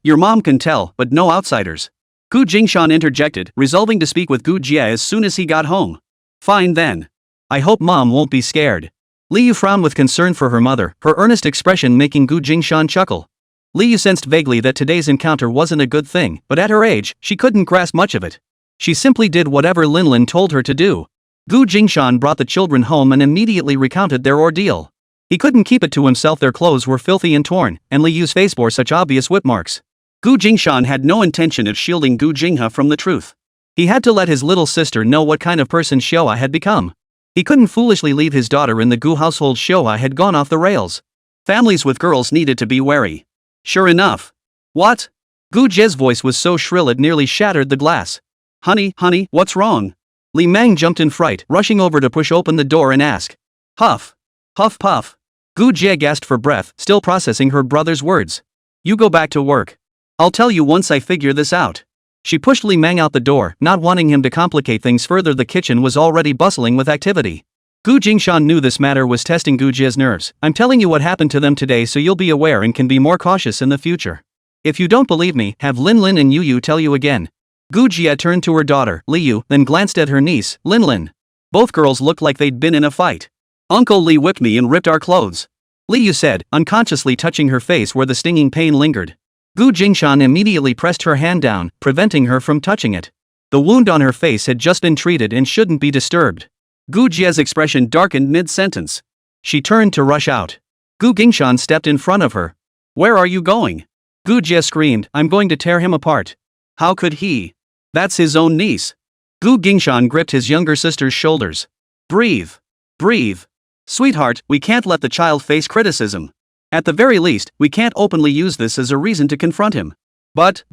Your mom can tell, but no outsiders. Gu Jingshan interjected, resolving to speak with Gu Jie as soon as he got home. Fine then. I hope Mom won't be scared. Li Yu frowned with concern for her mother, her earnest expression making Gu Jingshan chuckle. Li Yu sensed vaguely that today's encounter wasn't a good thing, but at her age, she couldn't grasp much of it. She simply did whatever Linlin told her to do. Gu Jingshan brought the children home and immediately recounted their ordeal. He couldn't keep it to himself. Their clothes were filthy and torn, and Li Yu's face bore such obvious whip marks. Gu Jingshan had no intention of shielding Gu Jingha from the truth. He had to let his little sister know what kind of person Xiuha had become. He couldn't foolishly leave his daughter in the Gu household. Xiuha had gone off the rails. Families with girls needed to be wary. Sure enough. What? Gu Jie's voice was so shrill it nearly shattered the glass. Honey, what's wrong? Li Mang jumped in fright, rushing over to push open the door and ask. Huff. Huff puff. Gu Jie gasped for breath, still processing her brother's words. You go back to work. I'll tell you once I figure this out. She pushed Li Mang out the door, not wanting him to complicate things further. The kitchen was already bustling with activity. Gu Jingshan knew this matter was testing Gu Jie's nerves. I'm telling you what happened to them today so you'll be aware and can be more cautious in the future. If you don't believe me, have Lin Lin and Yu Yu tell you again. Gu Jie turned to her daughter, Li Yu, then glanced at her niece, Lin Lin. Both girls looked like they'd been in a fight. Uncle Li whipped me and ripped our clothes. Li Yu said, unconsciously touching her face where the stinging pain lingered. Gu Jingshan immediately pressed her hand down, preventing her from touching it. The wound on her face had just been treated and shouldn't be disturbed. Gu Jie's expression darkened mid-sentence. She turned to rush out. Gu Jingshan stepped in front of her. Where are you going? Gu Jie screamed, I'm going to tear him apart. How could he? That's his own niece. Gu Jingshan gripped his younger sister's shoulders. Breathe. Breathe. Sweetheart, we can't let the child face criticism. At the very least, we can't openly use this as a reason to confront him. But,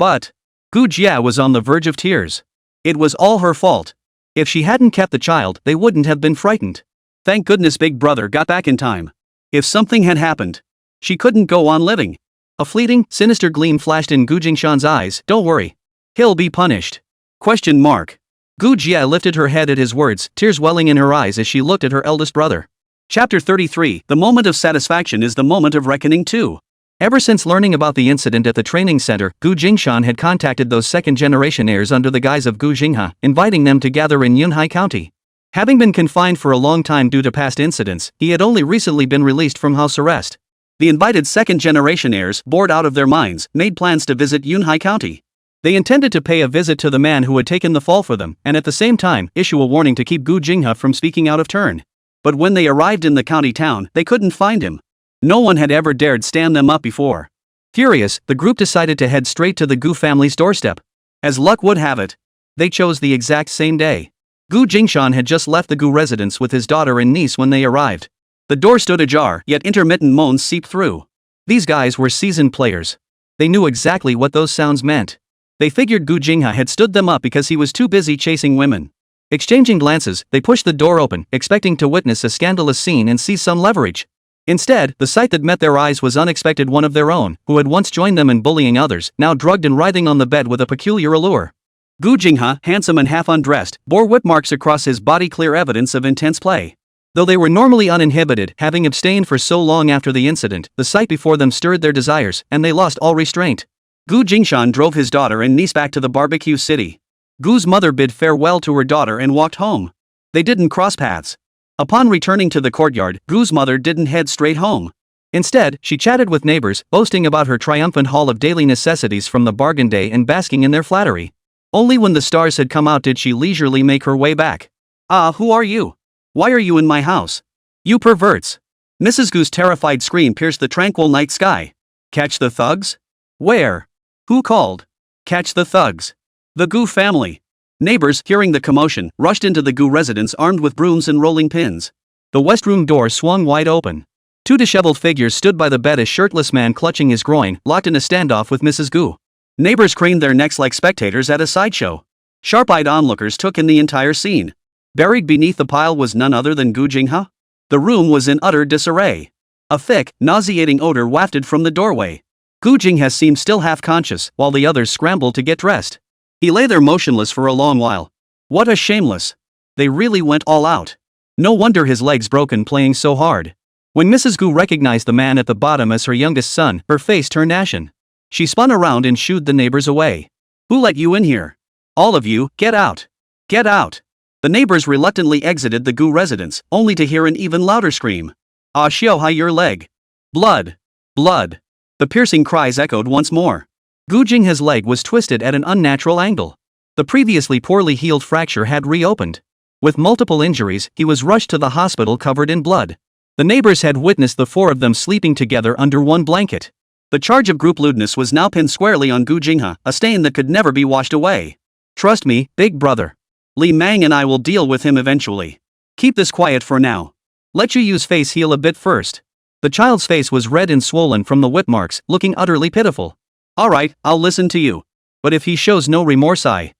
Gu Jie was on the verge of tears. It was all her fault. If she hadn't kept the child, they wouldn't have been frightened. Thank goodness Big Brother got back in time. If something had happened, she couldn't go on living. A fleeting, sinister gleam flashed in Gu Jingshan's eyes. Don't worry. He'll be punished. Question mark. Gu Jie lifted her head at his words, tears welling in her eyes as she looked at her eldest brother. Chapter 33, The moment of satisfaction is the moment of reckoning too. Ever since learning about the incident at the training center, Gu Jingshan had contacted those second-generation heirs under the guise of Gu Jinghe, inviting them to gather in Yunhai County. Having been confined for a long time due to past incidents, he had only recently been released from house arrest. The invited second-generation heirs, bored out of their minds, made plans to visit Yunhai County. They intended to pay a visit to the man who had taken the fall for them, and at the same time, issue a warning to keep Gu Jinghe from speaking out of turn. But when they arrived in the county town, they couldn't find him. No one had ever dared stand them up before. Furious, the group decided to head straight to the Gu family's doorstep. As luck would have it, they chose the exact same day. Gu Jingshan had just left the Gu residence with his daughter and niece when they arrived. The door stood ajar, yet intermittent moans seeped through. These guys were seasoned players. They knew exactly what those sounds meant. They figured Gu Jinghe had stood them up because he was too busy chasing women. Exchanging glances, they pushed the door open, expecting to witness a scandalous scene and seize some leverage. Instead, the sight that met their eyes was unexpected. One of their own, who had once joined them in bullying others, now drugged and writhing on the bed with a peculiar allure. Gu Jinghe, handsome and half undressed, bore whip marks across his body, clear evidence of intense play. Though they were normally uninhibited, having abstained for so long after the incident, the sight before them stirred their desires, and they lost all restraint. Gu Jingshan drove his daughter and niece back to the barbecue city. Gu's mother bid farewell to her daughter and walked home. They didn't cross paths. Upon returning to the courtyard, Gu's mother didn't head straight home. Instead, she chatted with neighbors, boasting about her triumphant haul of daily necessities from the bargain day and basking in their flattery. Only when the stars had come out did she leisurely make her way back. Ah, who are you? Why are you in my house? You perverts! Mrs. Gu's terrified scream pierced the tranquil night sky. Catch the thugs? Where? Who called? Catch the thugs. The Gu family. Neighbors, hearing the commotion, rushed into the Gu residence armed with brooms and rolling pins. The west room door swung wide open. Two disheveled figures stood by the bed, a shirtless man clutching his groin, locked in a standoff with Mrs. Gu. Neighbors craned their necks like spectators at a sideshow. Sharp-eyed onlookers took in the entire scene. Buried beneath the pile was none other than Gu Jinghe. The room was in utter disarray. A thick, nauseating odor wafted from the doorway. Gu Jinghe seemed still half-conscious, while the others scrambled to get dressed. He lay there motionless for a long while. What a shameless! They really went all out. No wonder his legs broken playing so hard. When Mrs. Gu recognized the man at the bottom as her youngest son, her face turned ashen. She spun around and shooed the neighbors away. Who let you in here? All of you, get out! Get out! The neighbors reluctantly exited the Gu residence, only to hear an even louder scream. Ah, xiao hai, your leg! Blood! Blood! The piercing cries echoed once more. Gu Jinghe's leg was twisted at an unnatural angle. The previously poorly healed fracture had reopened. With multiple injuries, he was rushed to the hospital covered in blood. The neighbors had witnessed the four of them sleeping together under one blanket. The charge of group lewdness was now pinned squarely on Gu Jinghe, a stain that could never be washed away. Trust me, big brother. Li Mang and I will deal with him eventually. Keep this quiet for now. Let you use face heal a bit first. The child's face was red and swollen from the whip marks, looking utterly pitiful. Alright, I'll listen to you. But if he shows no remorse, I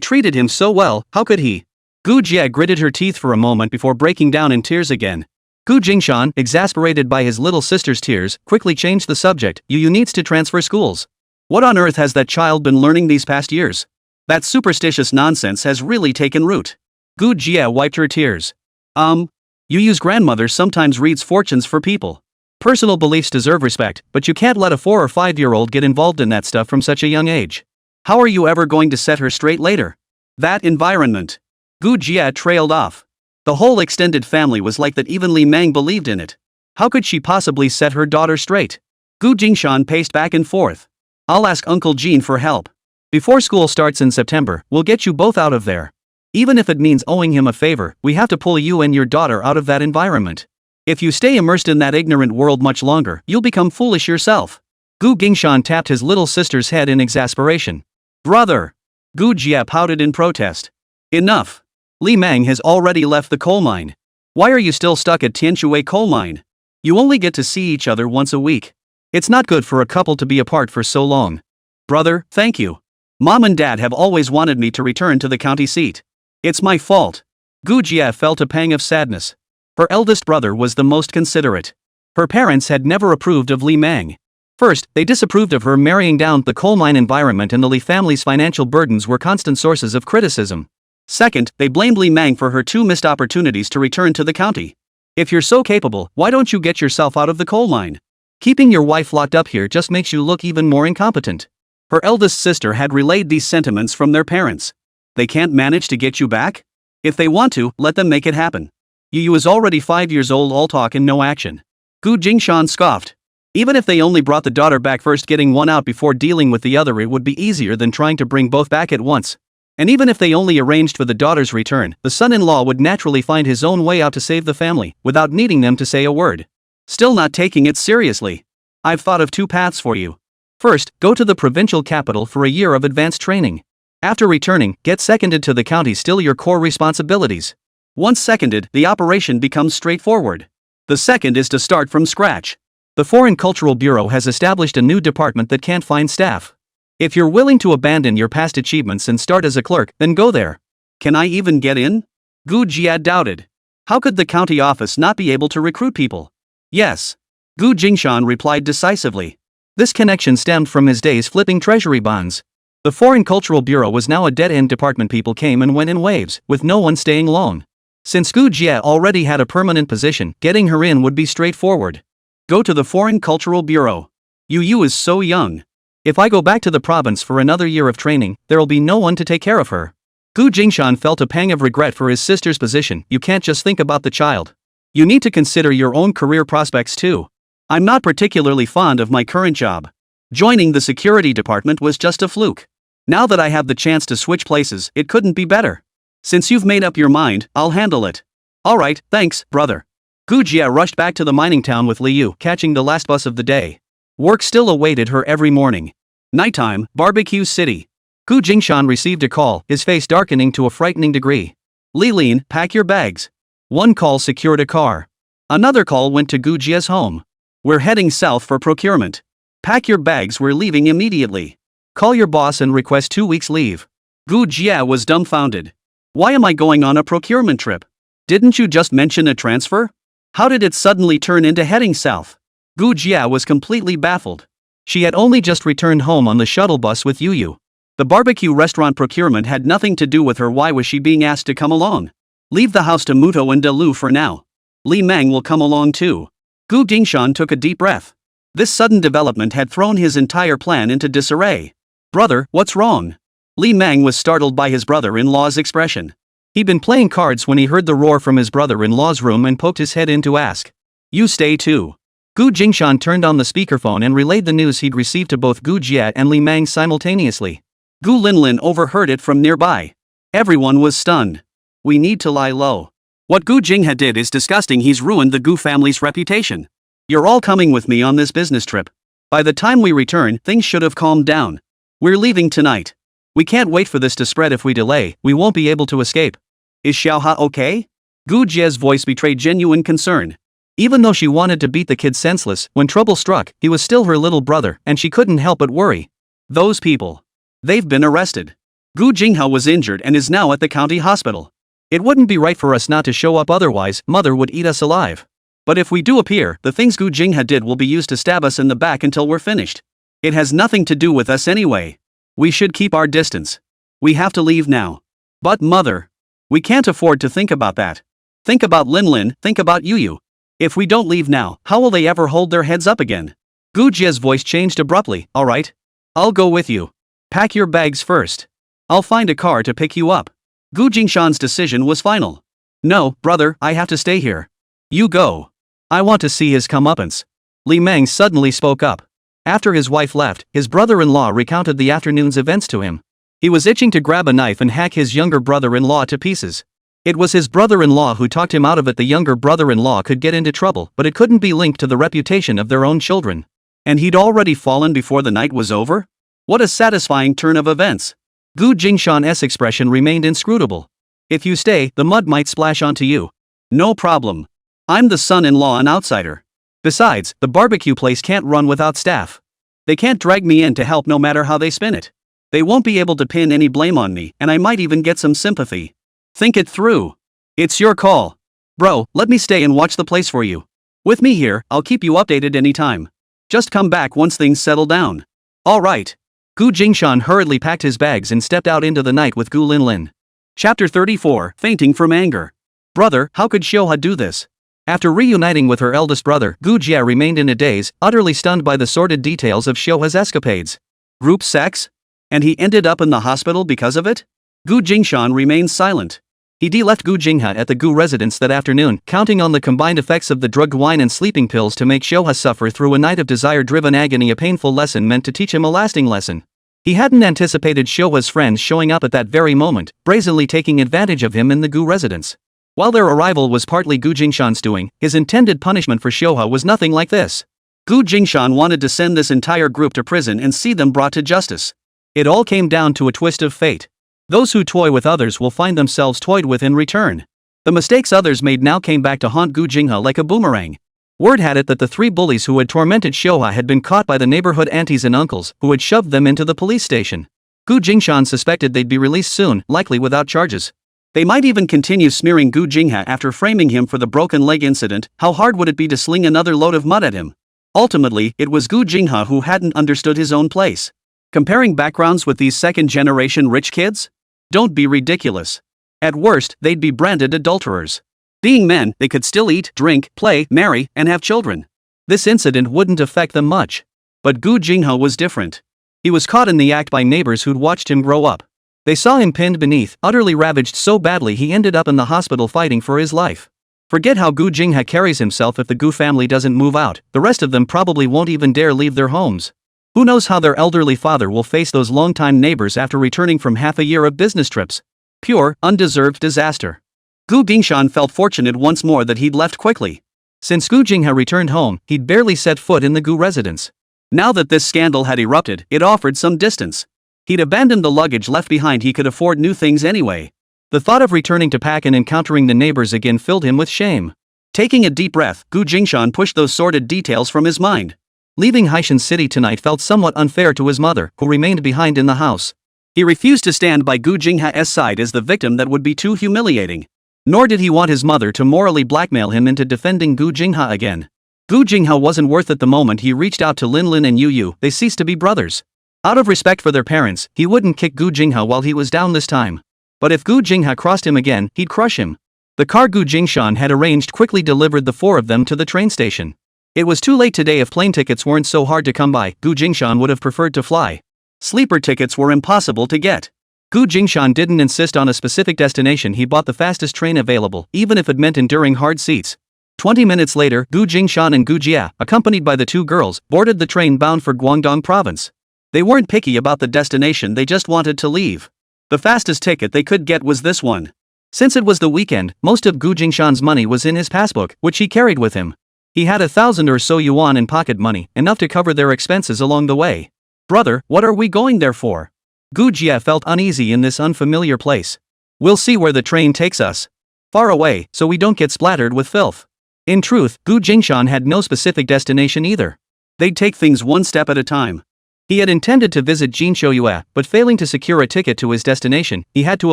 treated him so well, how could he? Gu Jie gritted her teeth for a moment before breaking down in tears again. Gu Jingshan, exasperated by his little sister's tears, quickly changed the subject. You needs to transfer schools. What on earth has that child been learning these past years? That superstitious nonsense has really taken root. Gu Jie wiped her tears. You Yu Yu's grandmother sometimes reads fortunes for people. Personal beliefs deserve respect, but you can't let a 4 or 5-year-old get involved in that stuff from such a young age. How are you ever going to set her straight later? That environment. Gu Jia trailed off. The whole extended family was like that, even Li Mang believed in it. How could she possibly set her daughter straight? Gu Jingshan paced back and forth. I'll ask Uncle Jean for help. Before school starts in September, we'll get you both out of there. Even if it means owing him a favor, we have to pull you and your daughter out of that environment. If you stay immersed in that ignorant world much longer, you'll become foolish yourself. Gu Jingshan tapped his little sister's head in exasperation. Brother! Gu Jia pouted in protest. Enough! Li Mang has already left the coal mine. Why are you still stuck at Tianshui coal mine? You only get to see each other once a week. It's not good for a couple to be apart for so long. Brother, thank you. Mom and Dad have always wanted me to return to the county seat. It's my fault. Gu Jia felt a pang of sadness. Her eldest brother was the most considerate. Her parents had never approved of Li Mang. First, they disapproved of her marrying down the coal mine environment, and the Li family's financial burdens were constant sources of criticism. Second, they blamed Li Mang for her 2 missed opportunities to return to the county. If you're so capable, why don't you get yourself out of the coal mine? Keeping your wife locked up here just makes you look even more incompetent. Her eldest sister had relayed these sentiments from their parents. They can't manage to get you back? If they want to, let them make it happen. Yu Yu is already 5 years old, all talk and no action. Gu Jingshan scoffed. Even if they only brought the daughter back first, getting one out before dealing with the other, it would be easier than trying to bring both back at once. And even if they only arranged for the daughter's return, the son-in-law would naturally find his own way out to save the family, without needing them to say a word. Still not taking it seriously. I've thought of 2 paths for you. First, go to the provincial capital for a year of advanced training. After returning, get seconded to the county, still your core responsibilities. Once seconded, the operation becomes straightforward. The second is to start from scratch. The Foreign Cultural Bureau has established a new department that can't find staff. If you're willing to abandon your past achievements and start as a clerk, then go there. Can I even get in? Gu Jia doubted. How could the county office not be able to recruit people? Yes. Gu Jingshan replied decisively. This connection stemmed from his days flipping treasury bonds. The Foreign Cultural Bureau was now a dead-end department. People came and went in waves, with no one staying long. Since Gu Jia already had a permanent position, getting her in would be straightforward. Go to the Foreign Cultural Bureau. Yu Yu is so young. If I go back to the province for another year of training, there'll be no one to take care of her. Gu Jingshan felt a pang of regret for his sister's position. You can't just think about the child. You need to consider your own career prospects too. I'm not particularly fond of my current job. Joining the security department was just a fluke. Now that I have the chance to switch places, it couldn't be better. Since you've made up your mind, I'll handle it. Alright, thanks, brother. Gu Jia rushed back to the mining town with Li Yu, catching the last bus of the day. Work still awaited her every morning. Nighttime, Barbecue City. Gu Jingshan received a call, his face darkening to a frightening degree. Li Lin, pack your bags. One call secured a car. Another call went to Gu Jia's home. We're heading south for procurement. Pack your bags, we're leaving immediately. Call your boss and request 2 weeks leave. Gu Jia was dumbfounded. Why am I going on a procurement trip? Didn't you just mention a transfer? How did it suddenly turn into heading south? Gu Jia was completely baffled. She had only just returned home on the shuttle bus with Yu Yu. The barbecue restaurant procurement had nothing to do with her. Why was she being asked to come along? Leave the house to Muto and Delu for now. Li Mang will come along too. Gu Jingshan took a deep breath. This sudden development had thrown his entire plan into disarray. Brother, what's wrong? Li Mang was startled by his brother-in-law's expression. He'd been playing cards when he heard the roar from his brother-in-law's room and poked his head in to ask. You stay too. Gu Jingshan turned on the speakerphone and relayed the news he'd received to both Gu Jia and Li Mang simultaneously. Gu Linlin overheard it from nearby. Everyone was stunned. We need to lie low. What Gu Jingha did is disgusting. He's ruined the Gu family's reputation. You're all coming with me on this business trip. By the time we return, things should have calmed down. We're leaving tonight. We can't wait for this to spread. If we delay, we won't be able to escape. Is Xiaoha okay? Gu Jia's voice betrayed genuine concern. Even though she wanted to beat the kid senseless, when trouble struck, he was still her little brother, and she couldn't help but worry. Those people. They've been arrested. Gu Jingha was injured and is now at the county hospital. It wouldn't be right for us not to show up, otherwise, mother would eat us alive. But if we do appear, the things Gu Jingha did will be used to stab us in the back until we're finished. It has nothing to do with us anyway. We should keep our distance. We have to leave now. But mother. We can't afford to think about that. Think about Lin, think about Yu. If we don't leave now, how will they ever hold their heads up again? Gu Jia's voice changed abruptly. Alright. I'll go with you. Pack your bags first. I'll find a car to pick you up. Gu Jingshan's decision was final. No, brother, I have to stay here. You go. I want to see his comeuppance. Li Meng suddenly spoke up. After his wife left, his brother-in-law recounted the afternoon's events to him. He was itching to grab a knife and hack his younger brother-in-law to pieces. It was his brother-in-law who talked him out of it. The younger brother-in-law could get into trouble, but it couldn't be linked to the reputation of their own children. And he'd already fallen before the night was over? What a satisfying turn of events. Gu Jingshan's expression remained inscrutable. If you stay, the mud might splash onto you. No problem. I'm the son-in-law, an outsider. Besides, the barbecue place can't run without staff. They can't drag me in to help no matter how they spin it. They won't be able to pin any blame on me, and I might even get some sympathy. Think it through. It's your call. Bro, let me stay and watch the place for you. With me here, I'll keep you updated anytime. Just come back once things settle down. Alright. Gu Jingshan hurriedly packed his bags and stepped out into the night with Gu Lin. Chapter 34, Fainting from Anger. Brother, how could Xiuhua do this? After reuniting with her eldest brother, Gu Jia remained in a daze, utterly stunned by the sordid details of Xiuhua's escapades. Group sex? And he ended up in the hospital because of it? Gu Jingshan remained silent. He left Gu Jingha at the Gu residence that afternoon, counting on the combined effects of the drugged wine and sleeping pills to make Xiuhua suffer through a night of desire-driven agony, a painful lesson meant to teach him a lasting lesson. He hadn't anticipated Xiuhua's friends showing up at that very moment, brazenly taking advantage of him in the Gu residence. While their arrival was partly Gu Jingshan's doing, his intended punishment for Xiuhua was nothing like this. Gu Jingshan wanted to send this entire group to prison and see them brought to justice. It all came down to a twist of fate. Those who toy with others will find themselves toyed with in return. The mistakes others made now came back to haunt Gu Jingha like a boomerang. Word had it that the three bullies who had tormented Xiuhua had been caught by the neighborhood aunties and uncles, who had shoved them into the police station. Gu Jingshan suspected they'd be released soon, likely without charges. They might even continue smearing Gu Jingha after framing him for the broken leg incident. How hard would it be to sling another load of mud at him? Ultimately, it was Gu Jingha who hadn't understood his own place. Comparing backgrounds with these second-generation rich kids? Don't be ridiculous. At worst, they'd be branded adulterers. Being men, they could still eat, drink, play, marry, and have children. This incident wouldn't affect them much. But Gu Jingha was different. He was caught in the act by neighbors who'd watched him grow up. They saw him pinned beneath, utterly ravaged so badly he ended up in the hospital fighting for his life. Forget how Gu Jingha carries himself. If the Gu family doesn't move out, the rest of them probably won't even dare leave their homes. Who knows how their elderly father will face those longtime neighbors after returning from half a year of business trips. Pure, undeserved disaster. Gu Jingshan felt fortunate once more that he'd left quickly. Since Gu Jingha returned home, he'd barely set foot in the Gu residence. Now that this scandal had erupted, it offered some distance. He'd abandoned the luggage left behind. He could afford new things anyway. The thought of returning to Pak and encountering the neighbors again filled him with shame. Taking a deep breath, Gu Jingshan pushed those sordid details from his mind. Leaving Haishan City tonight felt somewhat unfair to his mother, who remained behind in the house. He refused to stand by Gu Jingha's side as the victim. That would be too humiliating. Nor did he want his mother to morally blackmail him into defending Gu Jingha again. Gu Jingha wasn't worth it. The moment he reached out to Lin and Yu, they ceased to be brothers. Out of respect for their parents, he wouldn't kick Gu Jingha while he was down this time. But if Gu Jingha crossed him again, he'd crush him. The car Gu Jingshan had arranged quickly delivered the four of them to the train station. It was too late today. If plane tickets weren't so hard to come by, Gu Jingshan would have preferred to fly. Sleeper tickets were impossible to get. Gu Jingshan didn't insist on a specific destination. He bought the fastest train available, even if it meant enduring hard seats. 20 minutes later, Gu Jingshan and Gu Jia, accompanied by the two girls, boarded the train bound for Guangdong province. They weren't picky about the destination, they just wanted to leave. The fastest ticket they could get was this one. Since it was the weekend, most of Gu Jingshan's money was in his passbook, which he carried with him. He had 1,000 or so yuan in pocket money, enough to cover their expenses along the way. Brother, what are we going there for? Gu Jia felt uneasy in this unfamiliar place. We'll see where the train takes us. Far away, so we don't get splattered with filth. In truth, Gu Jingshan had no specific destination either. They'd take things one step at a time. He had intended to visit Jinshouyue, but failing to secure a ticket to his destination, he had to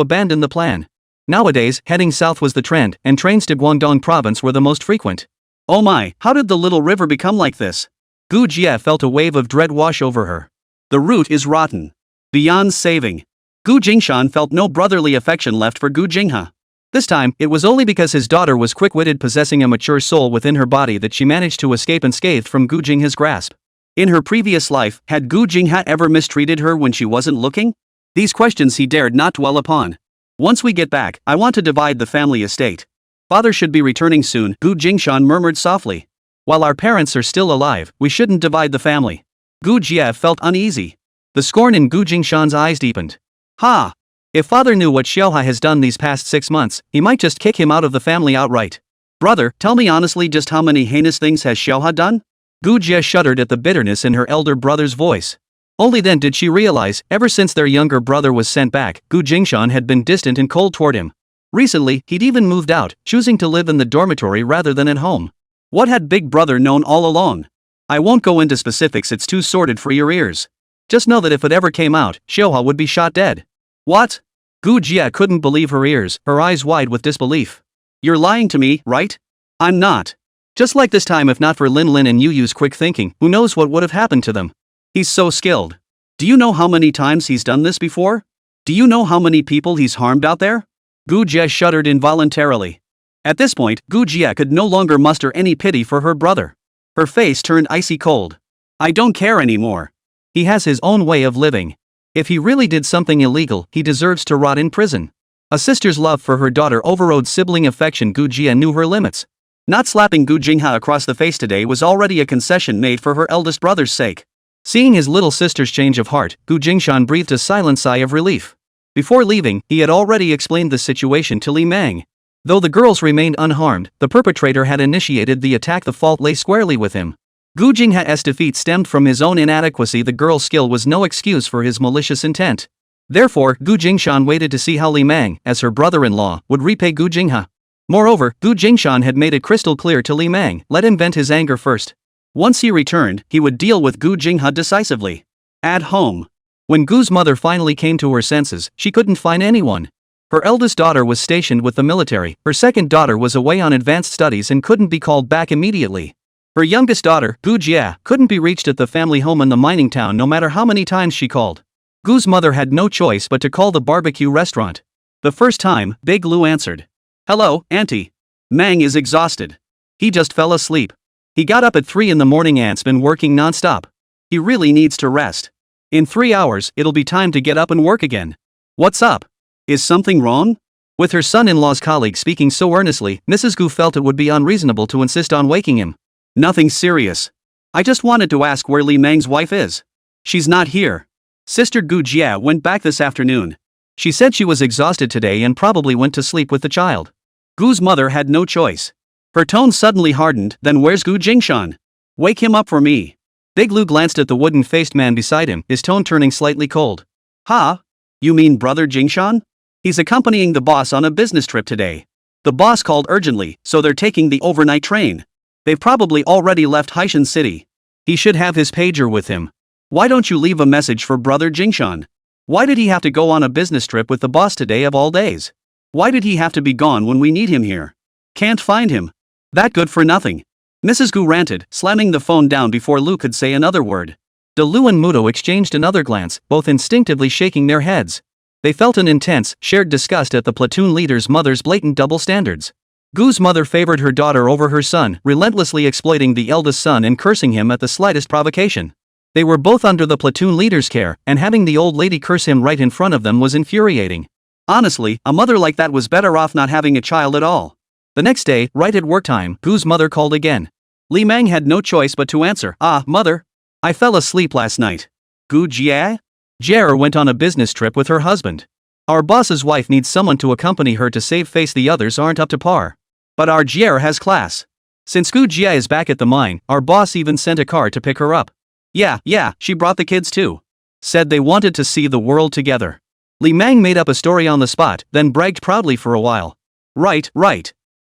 abandon the plan. Nowadays, heading south was the trend, and trains to Guangdong province were the most frequent. Oh my, how did the little river become like this? Gu Jia felt a wave of dread wash over her. The route is rotten. Beyond saving. Gu Jingshan felt no brotherly affection left for Gu Jingha. This time, it was only because his daughter was quick-witted, possessing a mature soul within her body, that she managed to escape unscathed from Gu Jingha's grasp. In her previous life, had Gu Jingha ever mistreated her when she wasn't looking? These questions he dared not dwell upon. Once we get back, I want to divide the family estate. Father should be returning soon, Gu Jingshan murmured softly. While our parents are still alive, we shouldn't divide the family. Gu Jie felt uneasy. The scorn in Gu Jingshan's eyes deepened. Ha! If father knew what Xiaohua has done these past 6 months, he might just kick him out of the family outright. Brother, tell me honestly, just how many heinous things has Xiaohua done? Gu Jie shuddered at the bitterness in her elder brother's voice. Only then did she realize, ever since their younger brother was sent back, Gu Jingshan had been distant and cold toward him. Recently, he'd even moved out, choosing to live in the dormitory rather than at home. What had Big Brother known all along? I won't go into specifics, it's too sordid for your ears. Just know that if it ever came out, Xiaohua would be shot dead. What? Gu Jie couldn't believe her ears, her eyes wide with disbelief. You're lying to me, right? I'm not. Just like this time, if not for Lin Lin and Yu Yu's quick thinking, who knows what would have happened to them. He's so skilled. Do you know how many times he's done this before? Do you know how many people he's harmed out there? Gu Jie shuddered involuntarily. At this point, Gu Jie could no longer muster any pity for her brother. Her face turned icy cold. I don't care anymore. He has his own way of living. If he really did something illegal, he deserves to rot in prison. A sister's love for her daughter overrode sibling affection. Gu Jie knew her limits. Not slapping Gu Jingha across the face today was already a concession made for her eldest brother's sake. Seeing his little sister's change of heart, Gu Jingshan breathed a silent sigh of relief. Before leaving, he had already explained the situation to Li Mang. Though the girls remained unharmed, the perpetrator had initiated the attack. The fault lay squarely with him. Gu Jingha's defeat stemmed from his own inadequacy. The girl's skill was no excuse for his malicious intent. Therefore, Gu Jingshan waited to see how Li Mang, as her brother-in-law, would repay Gu Jingha. Moreover, Gu Jingshan had made it crystal clear to Li Mang, let him vent his anger first. Once he returned, he would deal with Gu Jingha decisively. At home. When Gu's mother finally came to her senses, she couldn't find anyone. Her eldest daughter was stationed with the military, her second daughter was away on advanced studies and couldn't be called back immediately. Her youngest daughter, Gu Jie, couldn't be reached at the family home in the mining town no matter how many times she called. Gu's mother had no choice but to call the barbecue restaurant. The first time, Big Lu answered. Hello, Auntie. Mang is exhausted. He just fell asleep. He got up at 3 in the morning and's been working non-stop. He really needs to rest. In 3 hours, it'll be time to get up and work again. What's up? Is something wrong? With her son-in-law's colleague speaking so earnestly, Mrs. Gu felt it would be unreasonable to insist on waking him. Nothing serious. I just wanted to ask where Li Mang's wife is. She's not here. Sister Gu Jie went back this afternoon. She said she was exhausted today and probably went to sleep with the child. Gu's mother had no choice. Her tone suddenly hardened. Then where's Gu Jingshan? Wake him up for me. Big Lu glanced at the wooden-faced man beside him, his tone turning slightly cold. Ha? You mean Brother Jingshan? He's accompanying the boss on a business trip today. The boss called urgently, so they're taking the overnight train. They've probably already left Haishan City. He should have his pager with him. Why don't you leave a message for Brother Jingshan? Why did he have to go on a business trip with the boss today of all days? Why did he have to be gone when we need him here? Can't find him. That good for nothing. Mrs. Gu ranted, slamming the phone down before Lu could say another word. De Lu and Muto exchanged another glance, both instinctively shaking their heads. They felt an intense, shared disgust at the platoon leader's mother's blatant double standards. Gu's mother favored her daughter over her son, relentlessly exploiting the eldest son and cursing him at the slightest provocation. They were both under the platoon leader's care, and having the old lady curse him right in front of them was infuriating. Honestly, a mother like that was better off not having a child at all. The next day, right at work time, Gu's mother called again. Li Mang had no choice but to answer. Ah, mother. I fell asleep last night. Gu Jie? Jie went on a business trip with her husband. Our boss's wife needs someone to accompany her to save face. The others aren't up to par. But our Jie has class. Since Gu Jie is back at the mine, our boss even sent a car to pick her up. Yeah, she brought the kids too. Said they wanted to see the world together. Li Mang made up a story on the spot, then bragged proudly for a while. Right.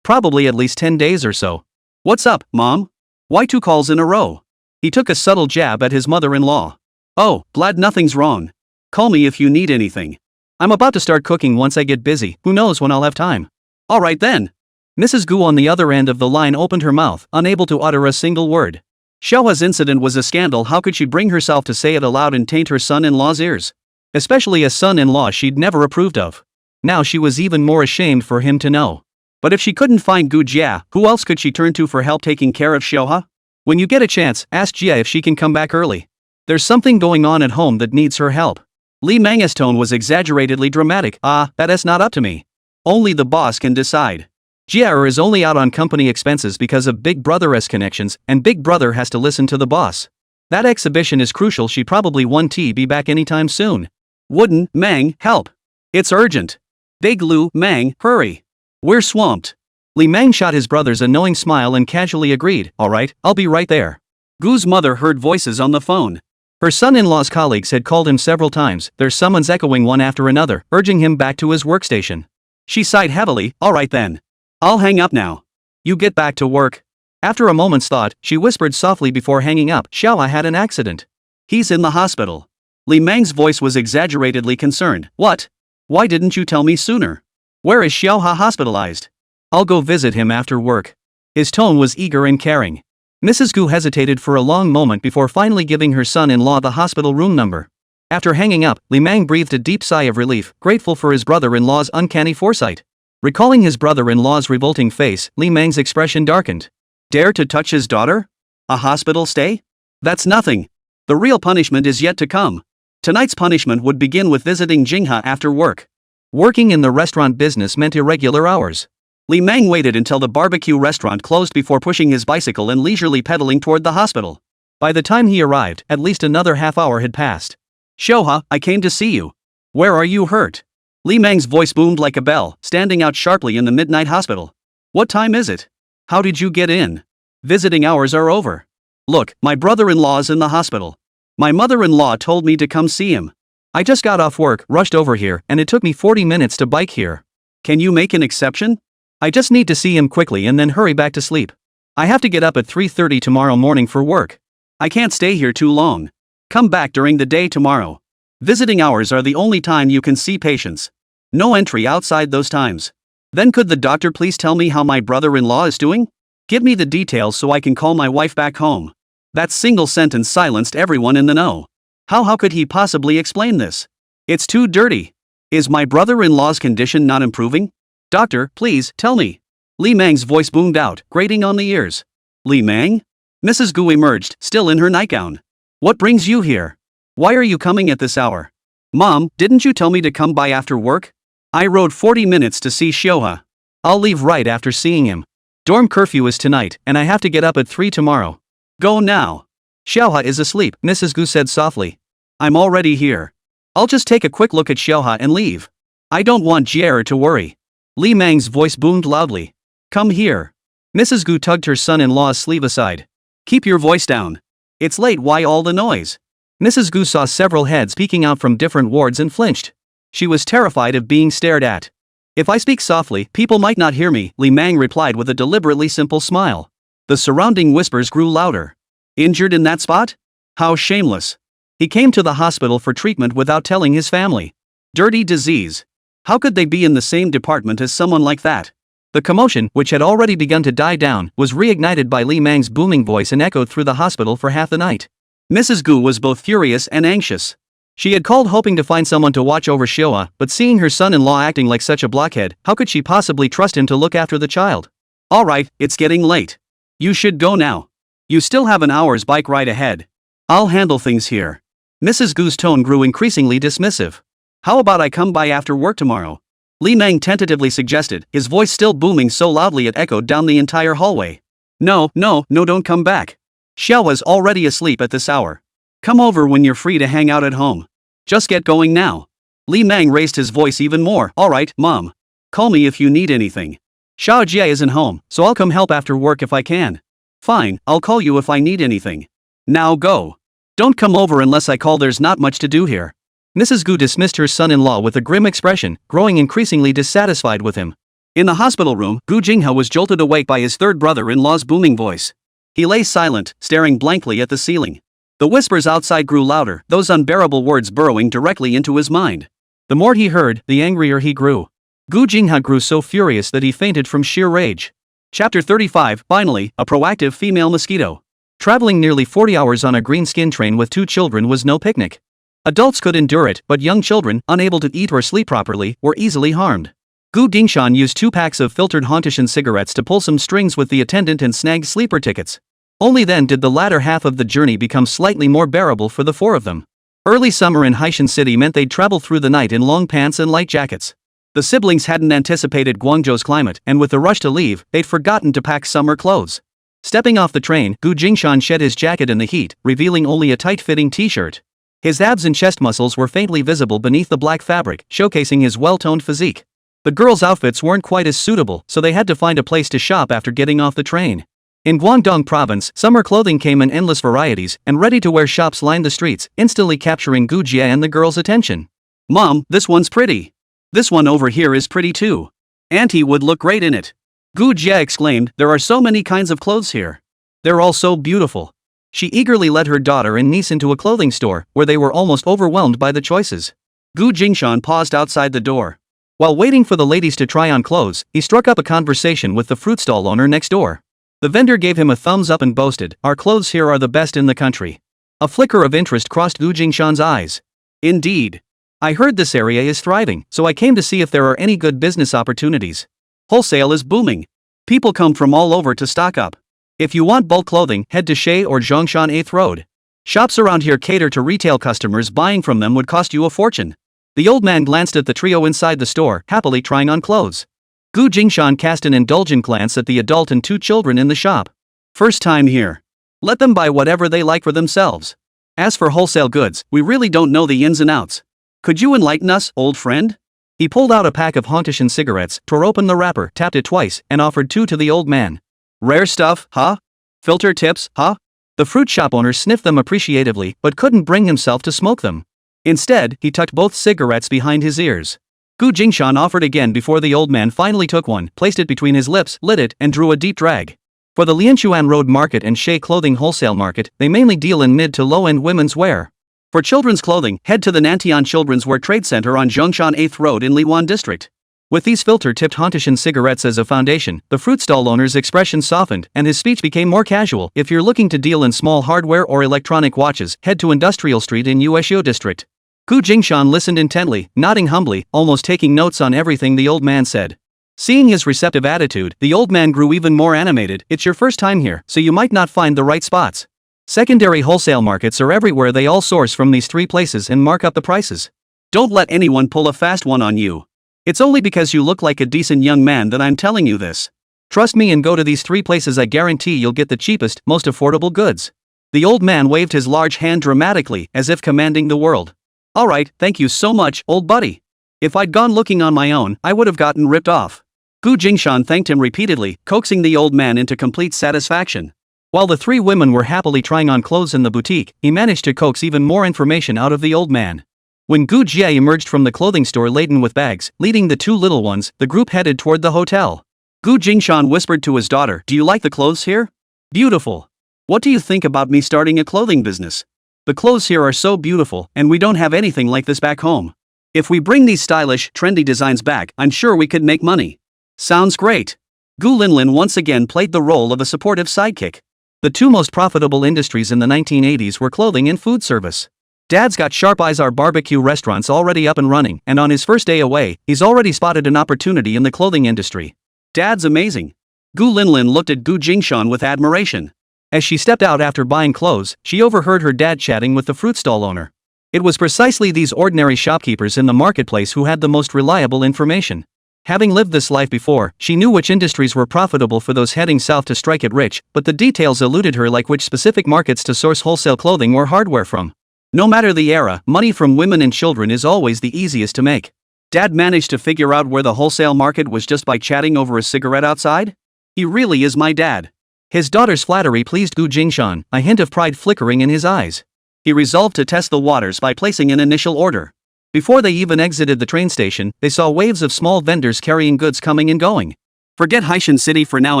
Probably at least 10 days or so. What's up, Mom? Why 2 calls in a row? He took a subtle jab at his mother-in-law. Oh, glad nothing's wrong. Call me if you need anything. I'm about to start cooking once I get busy, who knows when I'll have time. Alright then. Mrs. Gu on the other end of the line opened her mouth, unable to utter a single word. Xiaohua's incident was a scandal. How could she bring herself to say it aloud and taint her son-in-law's ears? Especially a son-in-law she'd never approved of. Now she was even more ashamed for him to know. But if she couldn't find Gu Jia, who else could she turn to for help taking care of Xiaoha? When you get a chance, ask Jia if she can come back early. There's something going on at home that needs her help. Li Mang's tone was exaggeratedly dramatic. That is not up to me. Only the boss can decide. Jia is only out on company expenses because of Big Brother's connections, and Big Brother has to listen to the boss. That exhibition is crucial. She probably won't be back anytime soon. Wooden, Mang, help. It's urgent. Big Lu, Mang, hurry. We're swamped. Li Mang shot his brother's annoying smile and casually agreed, alright, I'll be right there. Gu's mother heard voices on the phone. Her son-in-law's colleagues had called him several times, their summons echoing one after another, urging him back to his workstation. She sighed heavily, alright then. I'll hang up now. You get back to work. After a moment's thought, she whispered softly before hanging up, Xiaoha had an accident. He's in the hospital. Li Mang's voice was exaggeratedly concerned. What? Why didn't you tell me sooner? Where is Xiaoha hospitalized? I'll go visit him after work. His tone was eager and caring. Mrs. Gu hesitated for a long moment before finally giving her son-in-law the hospital room number. After hanging up, Li Mang breathed a deep sigh of relief, grateful for his brother-in-law's uncanny foresight. Recalling his brother-in-law's revolting face, Li Mang's expression darkened. Dare to touch his daughter? A hospital stay? That's nothing. The real punishment is yet to come. Tonight's punishment would begin with visiting Jingha after work. Working in the restaurant business meant irregular hours. Li Mang waited until the barbecue restaurant closed before pushing his bicycle and leisurely pedaling toward the hospital. By the time he arrived, at least another half hour had passed. Xiaoha, I came to see you. Where are you hurt? Li Mang's voice boomed like a bell, standing out sharply in the midnight hospital. What time is it? How did you get in? Visiting hours are over. Look, my brother-in-law's in the hospital. My mother-in-law told me to come see him. I just got off work, rushed over here, and it took me 40 minutes to bike here. Can you make an exception? I just need to see him quickly and then hurry back to sleep. I have to get up at 3:30 tomorrow morning for work. I can't stay here too long. Come back during the day tomorrow. Visiting hours are the only time you can see patients. No entry outside those times. Then could the doctor please tell me how my brother-in-law is doing? Give me the details so I can call my wife back home. That single sentence silenced everyone in the know. How could he possibly explain this? It's too dirty. Is my brother-in-law's condition not improving? Doctor, please, tell me. Li Mang's voice boomed out, grating on the ears. Li Mang? Mrs. Gu emerged, still in her nightgown. What brings you here? Why are you coming at this hour? Mom, didn't you tell me to come by after work? I rode 40 minutes to see Xiaoha. I'll leave right after seeing him. Dorm curfew is tonight, and I have to get up at 3 tomorrow. Go now. Xiaoha is asleep, Mrs. Gu said softly. I'm already here. I'll just take a quick look at Xiaoha and leave. I don't want Jia to worry. Li Mang's voice boomed loudly. Come here. Mrs. Gu tugged her son-in-law's sleeve aside. Keep your voice down. It's late, why all the noise? Mrs. Gu saw several heads peeking out from different wards and flinched. She was terrified of being stared at. If I speak softly, people might not hear me, Li Mang replied with a deliberately simple smile. The surrounding whispers grew louder. Injured in that spot? How shameless. He came to the hospital for treatment without telling his family. Dirty disease. How could they be in the same department as someone like that? The commotion, which had already begun to die down, was reignited by Li Mang's booming voice and echoed through the hospital for half the night. Mrs. Gu was both furious and anxious. She had called hoping to find someone to watch over Xiaoha, but seeing her son-in-law acting like such a blockhead, how could she possibly trust him to look after the child? Alright, it's getting late. You should go now. You still have an hour's bike ride ahead. I'll handle things here. Mrs. Gu's tone grew increasingly dismissive. How about I come by after work tomorrow? Li Mang tentatively suggested, his voice still booming so loudly it echoed down the entire hallway. No, don't come back. Xiao was already asleep at this hour. Come over when you're free to hang out at home. Just get going now. Li Mang raised his voice even more. Alright, Mom. Call me if you need anything. Xiao Jia isn't home, so I'll come help after work if I can. Fine, I'll call you if I need anything. Now go. Don't come over unless I call, there's not much to do here. Mrs. Gu dismissed her son-in-law with a grim expression, growing increasingly dissatisfied with him. In the hospital room, Gu Jingha was jolted awake by his third brother-in-law's booming voice. He lay silent, staring blankly at the ceiling. The whispers outside grew louder, those unbearable words burrowing directly into his mind. The more he heard, the angrier he grew. Gu Jingha grew so furious that he fainted from sheer rage. Chapter 35, finally, a proactive female mosquito. Traveling nearly 40 hours on a green skin train with 2 children was no picnic. Adults could endure it, but young children, unable to eat or sleep properly, were easily harmed. Jingshan used 2 packs of filtered Hauntishan cigarettes to pull some strings with the attendant and snag sleeper tickets. Only then did the latter half of the journey become slightly more bearable for the 4 of them. Early summer in Haishan City meant they'd travel through the night in long pants and light jackets. The siblings hadn't anticipated Guangzhou's climate, and with the rush to leave, they'd forgotten to pack summer clothes. Stepping off the train, Jingshan shed his jacket in the heat, revealing only a tight-fitting t-shirt. His abs and chest muscles were faintly visible beneath the black fabric, showcasing his well-toned physique. The girls' outfits weren't quite as suitable, so they had to find a place to shop after getting off the train. In Guangdong province, summer clothing came in endless varieties, and ready-to-wear shops lined the streets, instantly capturing Gu Jie and the girls' attention. "Mom, this one's pretty. This one over here is pretty too. Auntie would look great in it." Gu Jie exclaimed, "There are so many kinds of clothes here. They're all so beautiful." She eagerly led her daughter and niece into a clothing store, where they were almost overwhelmed by the choices. Jingshan paused outside the door. While waiting for the ladies to try on clothes, he struck up a conversation with the fruit stall owner next door. The vendor gave him a thumbs up and boasted, "Our clothes here are the best in the country." A flicker of interest crossed Jingshan's eyes. "Indeed. I heard this area is thriving, so I came to see if there are any good business opportunities. Wholesale is booming. People come from all over to stock up. If you want bulk clothing, head to Shay or Zhongshan 8th Road. Shops around here cater to retail customers. Buying from them would cost you a fortune." The old man glanced at the trio inside the store, happily trying on clothes. Jingshan cast an indulgent glance at the adult and 2 children in the shop. "First time here. Let them buy whatever they like for themselves. As for wholesale goods, we really don't know the ins and outs. Could you enlighten us, old friend?" He pulled out a pack of Hauntishan cigarettes, tore open the wrapper, tapped it twice, and offered 2 to the old man. "Rare stuff, huh? Filter tips, huh?" The fruit shop owner sniffed them appreciatively, but couldn't bring himself to smoke them. Instead, he tucked both cigarettes behind his ears. Jingshan offered again before the old man finally took one, placed it between his lips, lit it, and drew a deep drag. For the Lianchuan Road Market and Shay Clothing Wholesale Market, they mainly deal in mid to low-end women's wear. For children's clothing, head to the Nantian Children's Wear Trade Center on Zhongshan 8th Road in Liwan District. With these filter-tipped Hauntishan cigarettes as a foundation, the fruit stall owner's expression softened and his speech became more casual. "If you're looking to deal in small hardware or electronic watches, head to Industrial Street in Ueshio District." Jingshan listened intently, nodding humbly, almost taking notes on everything the old man said. Seeing his receptive attitude, the old man grew even more animated. "It's your first time here, so you might not find the right spots. Secondary wholesale markets are everywhere. They all source from these 3 places and mark up the prices. Don't let anyone pull a fast one on you. It's only because you look like a decent young man that I'm telling you this. Trust me and go to these 3 places. I guarantee you'll get the cheapest, most affordable goods." The old man waved his large hand dramatically, as if commanding the world. "Alright, thank you so much, old buddy. If I'd gone looking on my own, I would have gotten ripped off." Jingshan thanked him repeatedly, coaxing the old man into complete satisfaction. While the 3 women were happily trying on clothes in the boutique, he managed to coax even more information out of the old man. When Gu Jie emerged from the clothing store laden with bags, leading the 2 little ones, the group headed toward the hotel. Jingshan whispered to his daughter, "Do you like the clothes here? Beautiful. What do you think about me starting a clothing business? The clothes here are so beautiful, and we don't have anything like this back home. If we bring these stylish, trendy designs back, I'm sure we could make money." "Sounds great." Gu Linlin once again played the role of a supportive sidekick. The 2 most profitable industries in the 1980s were clothing and food service. Dad's got sharp eyes. Our barbecue restaurant's already up and running, and on his first day away, he's already spotted an opportunity in the clothing industry. Dad's amazing. Gu Linlin looked at Jingshan with admiration. As she stepped out after buying clothes, she overheard her dad chatting with the fruit stall owner. It was precisely these ordinary shopkeepers in the marketplace who had the most reliable information. Having lived this life before, she knew which industries were profitable for those heading south to strike it rich, but the details eluded her, like which specific markets to source wholesale clothing or hardware from. No matter the era, money from women and children is always the easiest to make. Dad managed to figure out where the wholesale market was just by chatting over a cigarette outside? He really is my dad. His daughter's flattery pleased Jingshan, a hint of pride flickering in his eyes. He resolved to test the waters by placing an initial order. Before they even exited the train station, they saw waves of small vendors carrying goods coming and going. Forget Haishan City for now.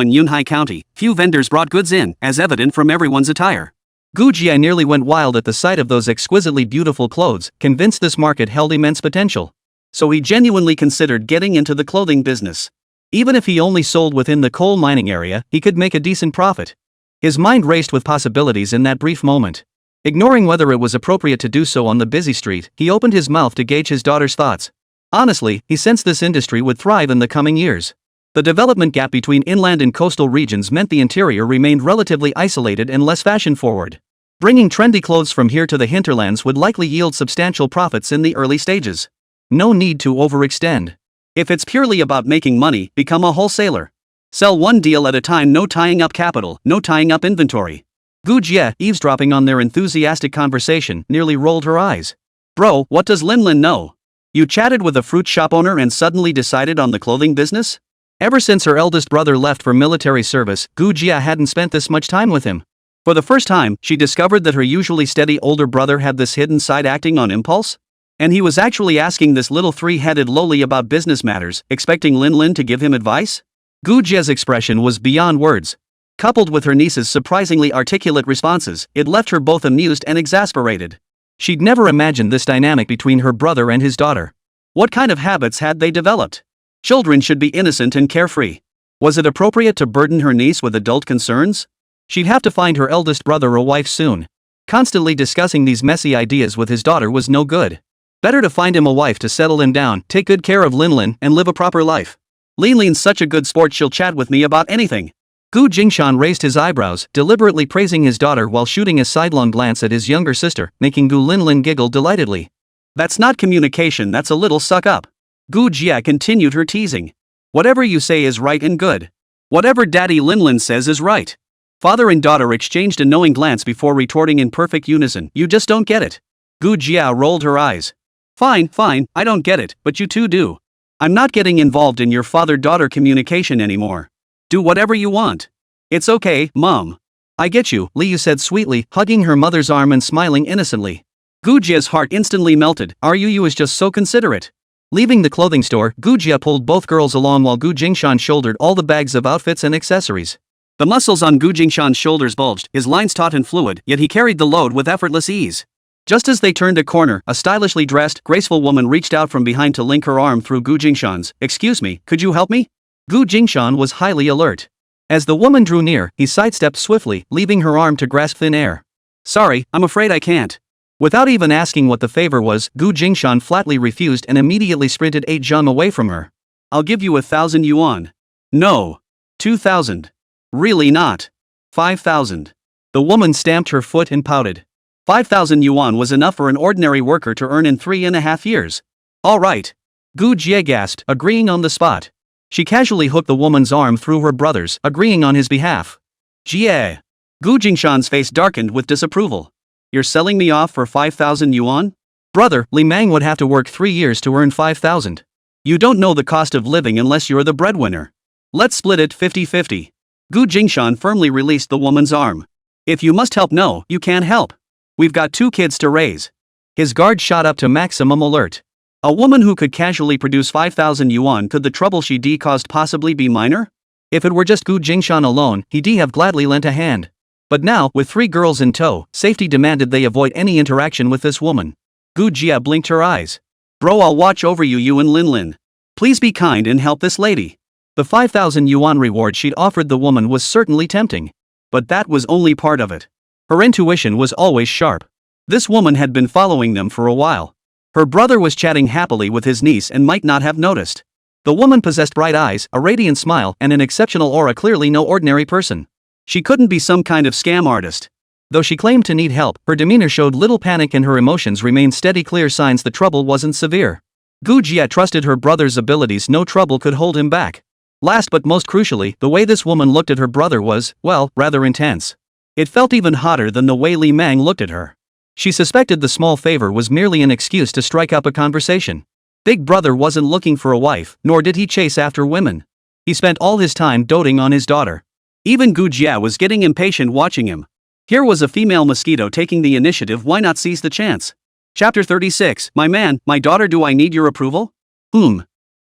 In Yunhai County, few vendors brought goods in, as evident from everyone's attire. Gu Jie nearly went wild at the sight of those exquisitely beautiful clothes, convinced this market held immense potential. So he genuinely considered getting into the clothing business. Even if he only sold within the coal mining area, he could make a decent profit. His mind raced with possibilities in that brief moment. Ignoring whether it was appropriate to do so on the busy street, he opened his mouth to gauge his daughter's thoughts. Honestly, he sensed this industry would thrive in the coming years. The development gap between inland and coastal regions meant the interior remained relatively isolated and less fashion-forward. Bringing trendy clothes from here to the hinterlands would likely yield substantial profits in the early stages. No need to overextend. If it's purely about making money, become a wholesaler. Sell one deal at a time, no tying up capital, no tying up inventory. Gu Jie, eavesdropping on their enthusiastic conversation, nearly rolled her eyes. Bro, what does Lin know? You chatted with a fruit shop owner and suddenly decided on the clothing business? Ever since her eldest brother left for military service, Gu Jie hadn't spent this much time with him. For the first time, she discovered that her usually steady older brother had this hidden side acting on impulse. And he was actually asking this little three-headed loli about business matters, expecting Lin to give him advice? Gu Jie's expression was beyond words. Coupled with her niece's surprisingly articulate responses, it left her both amused and exasperated. She'd never imagined this dynamic between her brother and his daughter. What kind of habits had they developed? Children should be innocent and carefree. Was it appropriate to burden her niece with adult concerns? She'd have to find her eldest brother a wife soon. Constantly discussing these messy ideas with his daughter was no good. Better to find him a wife to settle him down, take good care of Lin, and live a proper life. Lin's such a good sport, she'll chat with me about anything. Gu Jingshan raised his eyebrows, deliberately praising his daughter while shooting a sidelong glance at his younger sister, making Gu Lin giggle delightedly. That's not communication, that's a little suck up. Gu Jie continued her teasing. Whatever you say is right and good. Whatever Daddy Lin says is right. Father and daughter exchanged a knowing glance before retorting in perfect unison, you just don't get it. Gu Jie rolled her eyes. Fine, I don't get it, but you two do. I'm not getting involved in your father-daughter communication anymore. Do whatever you want. It's okay, Mom. I get you, Liu said sweetly, hugging her mother's arm and smiling innocently. Gu Jie's heart instantly melted. You is just so considerate. Leaving the clothing store, Gu Jie pulled both girls along while Gu Jingshan shouldered all the bags of outfits and accessories. The muscles on Gu Jingshan's shoulders bulged, his lines taut and fluid, yet he carried the load with effortless ease. Just as they turned a corner, a stylishly dressed, graceful woman reached out from behind to link her arm through Gu Jingshan's. Excuse me, could you help me? Gu Jingshan was highly alert. As the woman drew near, he sidestepped swiftly, leaving her arm to grasp thin air. Sorry, I'm afraid I can't. Without even asking what the favor was, Gu Jingshan flatly refused and immediately sprinted 8 jump away from her. I'll give you 1,000 yuan. No. 2,000. Really not. 5,000. The woman stamped her foot and pouted. 5,000 yuan was enough for an ordinary worker to earn in 3.5 years. All right. Gu Jie gasped, agreeing on the spot. She casually hooked the woman's arm through her brother's, agreeing on his behalf. Jie. Gu Jingshan's face darkened with disapproval. You're selling me off for 5,000 yuan? Brother, Li Mang would have to work 3 years to earn 5,000. You don't know the cost of living unless you're the breadwinner. Let's split it 50-50. Gu Jingshan firmly released the woman's arm. If you must help, no, you can't help. We've got 2 kids to raise. His guard shot up to maximum alert. A woman who could casually produce 5,000 yuan, could the trouble she'd caused possibly be minor? If it were just Gu Jingshan alone, he'd have gladly lent a hand. But now, with 3 girls in tow, safety demanded they avoid any interaction with this woman. Gu Jie blinked her eyes. Bro, I'll watch over you and Lin. Please be kind and help this lady. The 5,000 yuan reward she'd offered the woman was certainly tempting. But that was only part of it. Her intuition was always sharp. This woman had been following them for a while. Her brother was chatting happily with his niece and might not have noticed. The woman possessed bright eyes, a radiant smile, and an exceptional aura, clearly no ordinary person. She couldn't be some kind of scam artist. Though she claimed to need help, her demeanor showed little panic and her emotions remained steady, clear signs the trouble wasn't severe. Gu Jie trusted her brother's abilities, no trouble could hold him back. Last but most crucially, the way this woman looked at her brother was, well, rather intense. It felt even hotter than the way Li Mang looked at her. She suspected the small favor was merely an excuse to strike up a conversation. Big brother wasn't looking for a wife, nor did he chase after women. He spent all his time doting on his daughter. Even Gu Jie was getting impatient watching him. Here was a female mosquito taking the initiative, why not seize the chance? Chapter 36, My man, my daughter, do I need your approval?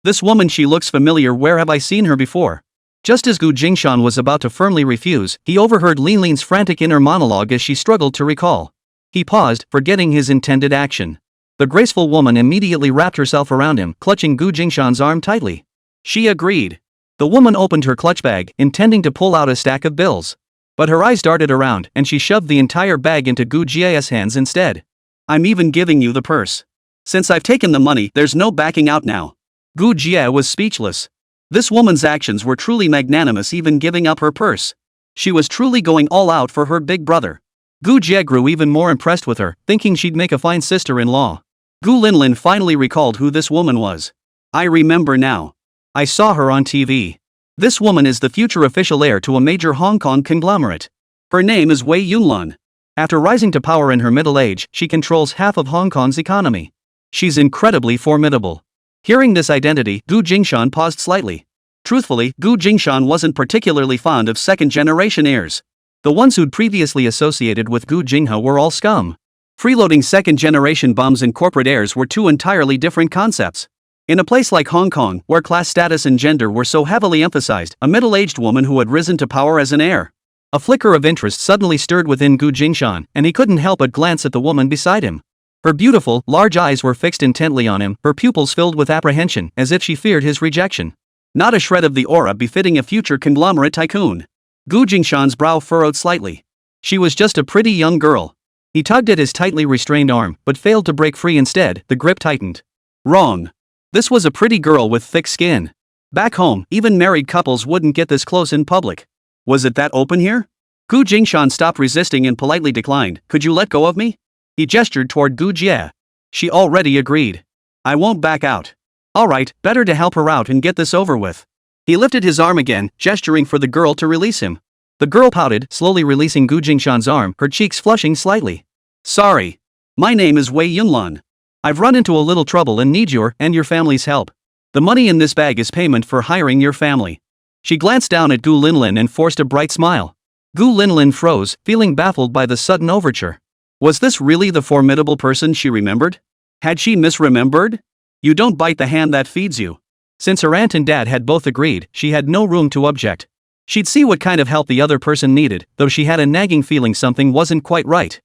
This woman, she looks familiar, where have I seen her before? Just as Gu Jingshan was about to firmly refuse, he overheard Lin's frantic inner monologue as she struggled to recall. He paused, forgetting his intended action. The graceful woman immediately wrapped herself around him, clutching Gu Jingshan's arm tightly. She agreed. The woman opened her clutch bag, intending to pull out a stack of bills. But her eyes darted around and she shoved the entire bag into Gu Jie's hands instead. I'm even giving you the purse. Since I've taken the money, there's no backing out now. Gu Jie was speechless. This woman's actions were truly magnanimous, even giving up her purse. She was truly going all out for her big brother. Gu Jie grew even more impressed with her, thinking she'd make a fine sister-in-law. Gu Linlin finally recalled who this woman was. I remember now. I saw her on TV. This woman is the future official heir to a major Hong Kong conglomerate. Her name is Wei Yunlan. After rising to power in her middle age, she controls half of Hong Kong's economy. She's incredibly formidable. Hearing this identity, Gu Jingshan paused slightly. Truthfully, Gu Jingshan wasn't particularly fond of second-generation heirs. The ones who'd previously associated with Gu Jinghe were all scum. Freeloading second-generation bums and corporate heirs were two entirely different concepts. In a place like Hong Kong, where class status and gender were so heavily emphasized, a middle-aged woman who had risen to power as an heir. A flicker of interest suddenly stirred within Gu Jingshan, and he couldn't help but glance at the woman beside him. Her beautiful, large eyes were fixed intently on him, her pupils filled with apprehension, as if she feared his rejection. Not a shred of the aura befitting a future conglomerate tycoon. Gu Jingshan's brow furrowed slightly. She was just a pretty young girl. He tugged at his tightly restrained arm, but failed to break free. Instead, the grip tightened. Wrong. This was a pretty girl with thick skin. Back home, even married couples wouldn't get this close in public. Was it that open here? Gu Jingshan stopped resisting and politely declined. Could you let go of me? He gestured toward Gu Jie. She already agreed. I won't back out. Alright, better to help her out and get this over with. He lifted his arm again, gesturing for the girl to release him. The girl pouted, slowly releasing Gu Jingshan's arm, her cheeks flushing slightly. Sorry. My name is Wei Yunlan. I've run into a little trouble and need your and your family's help. The money in this bag is payment for hiring your family. She glanced down at Gu Linlin and forced a bright smile. Gu Linlin froze, feeling baffled by the sudden overture. Was this really the formidable person she remembered? Had she misremembered? You don't bite the hand that feeds you. Since her aunt and dad had both agreed, she had no room to object. She'd see what kind of help the other person needed, though she had a nagging feeling something wasn't quite right.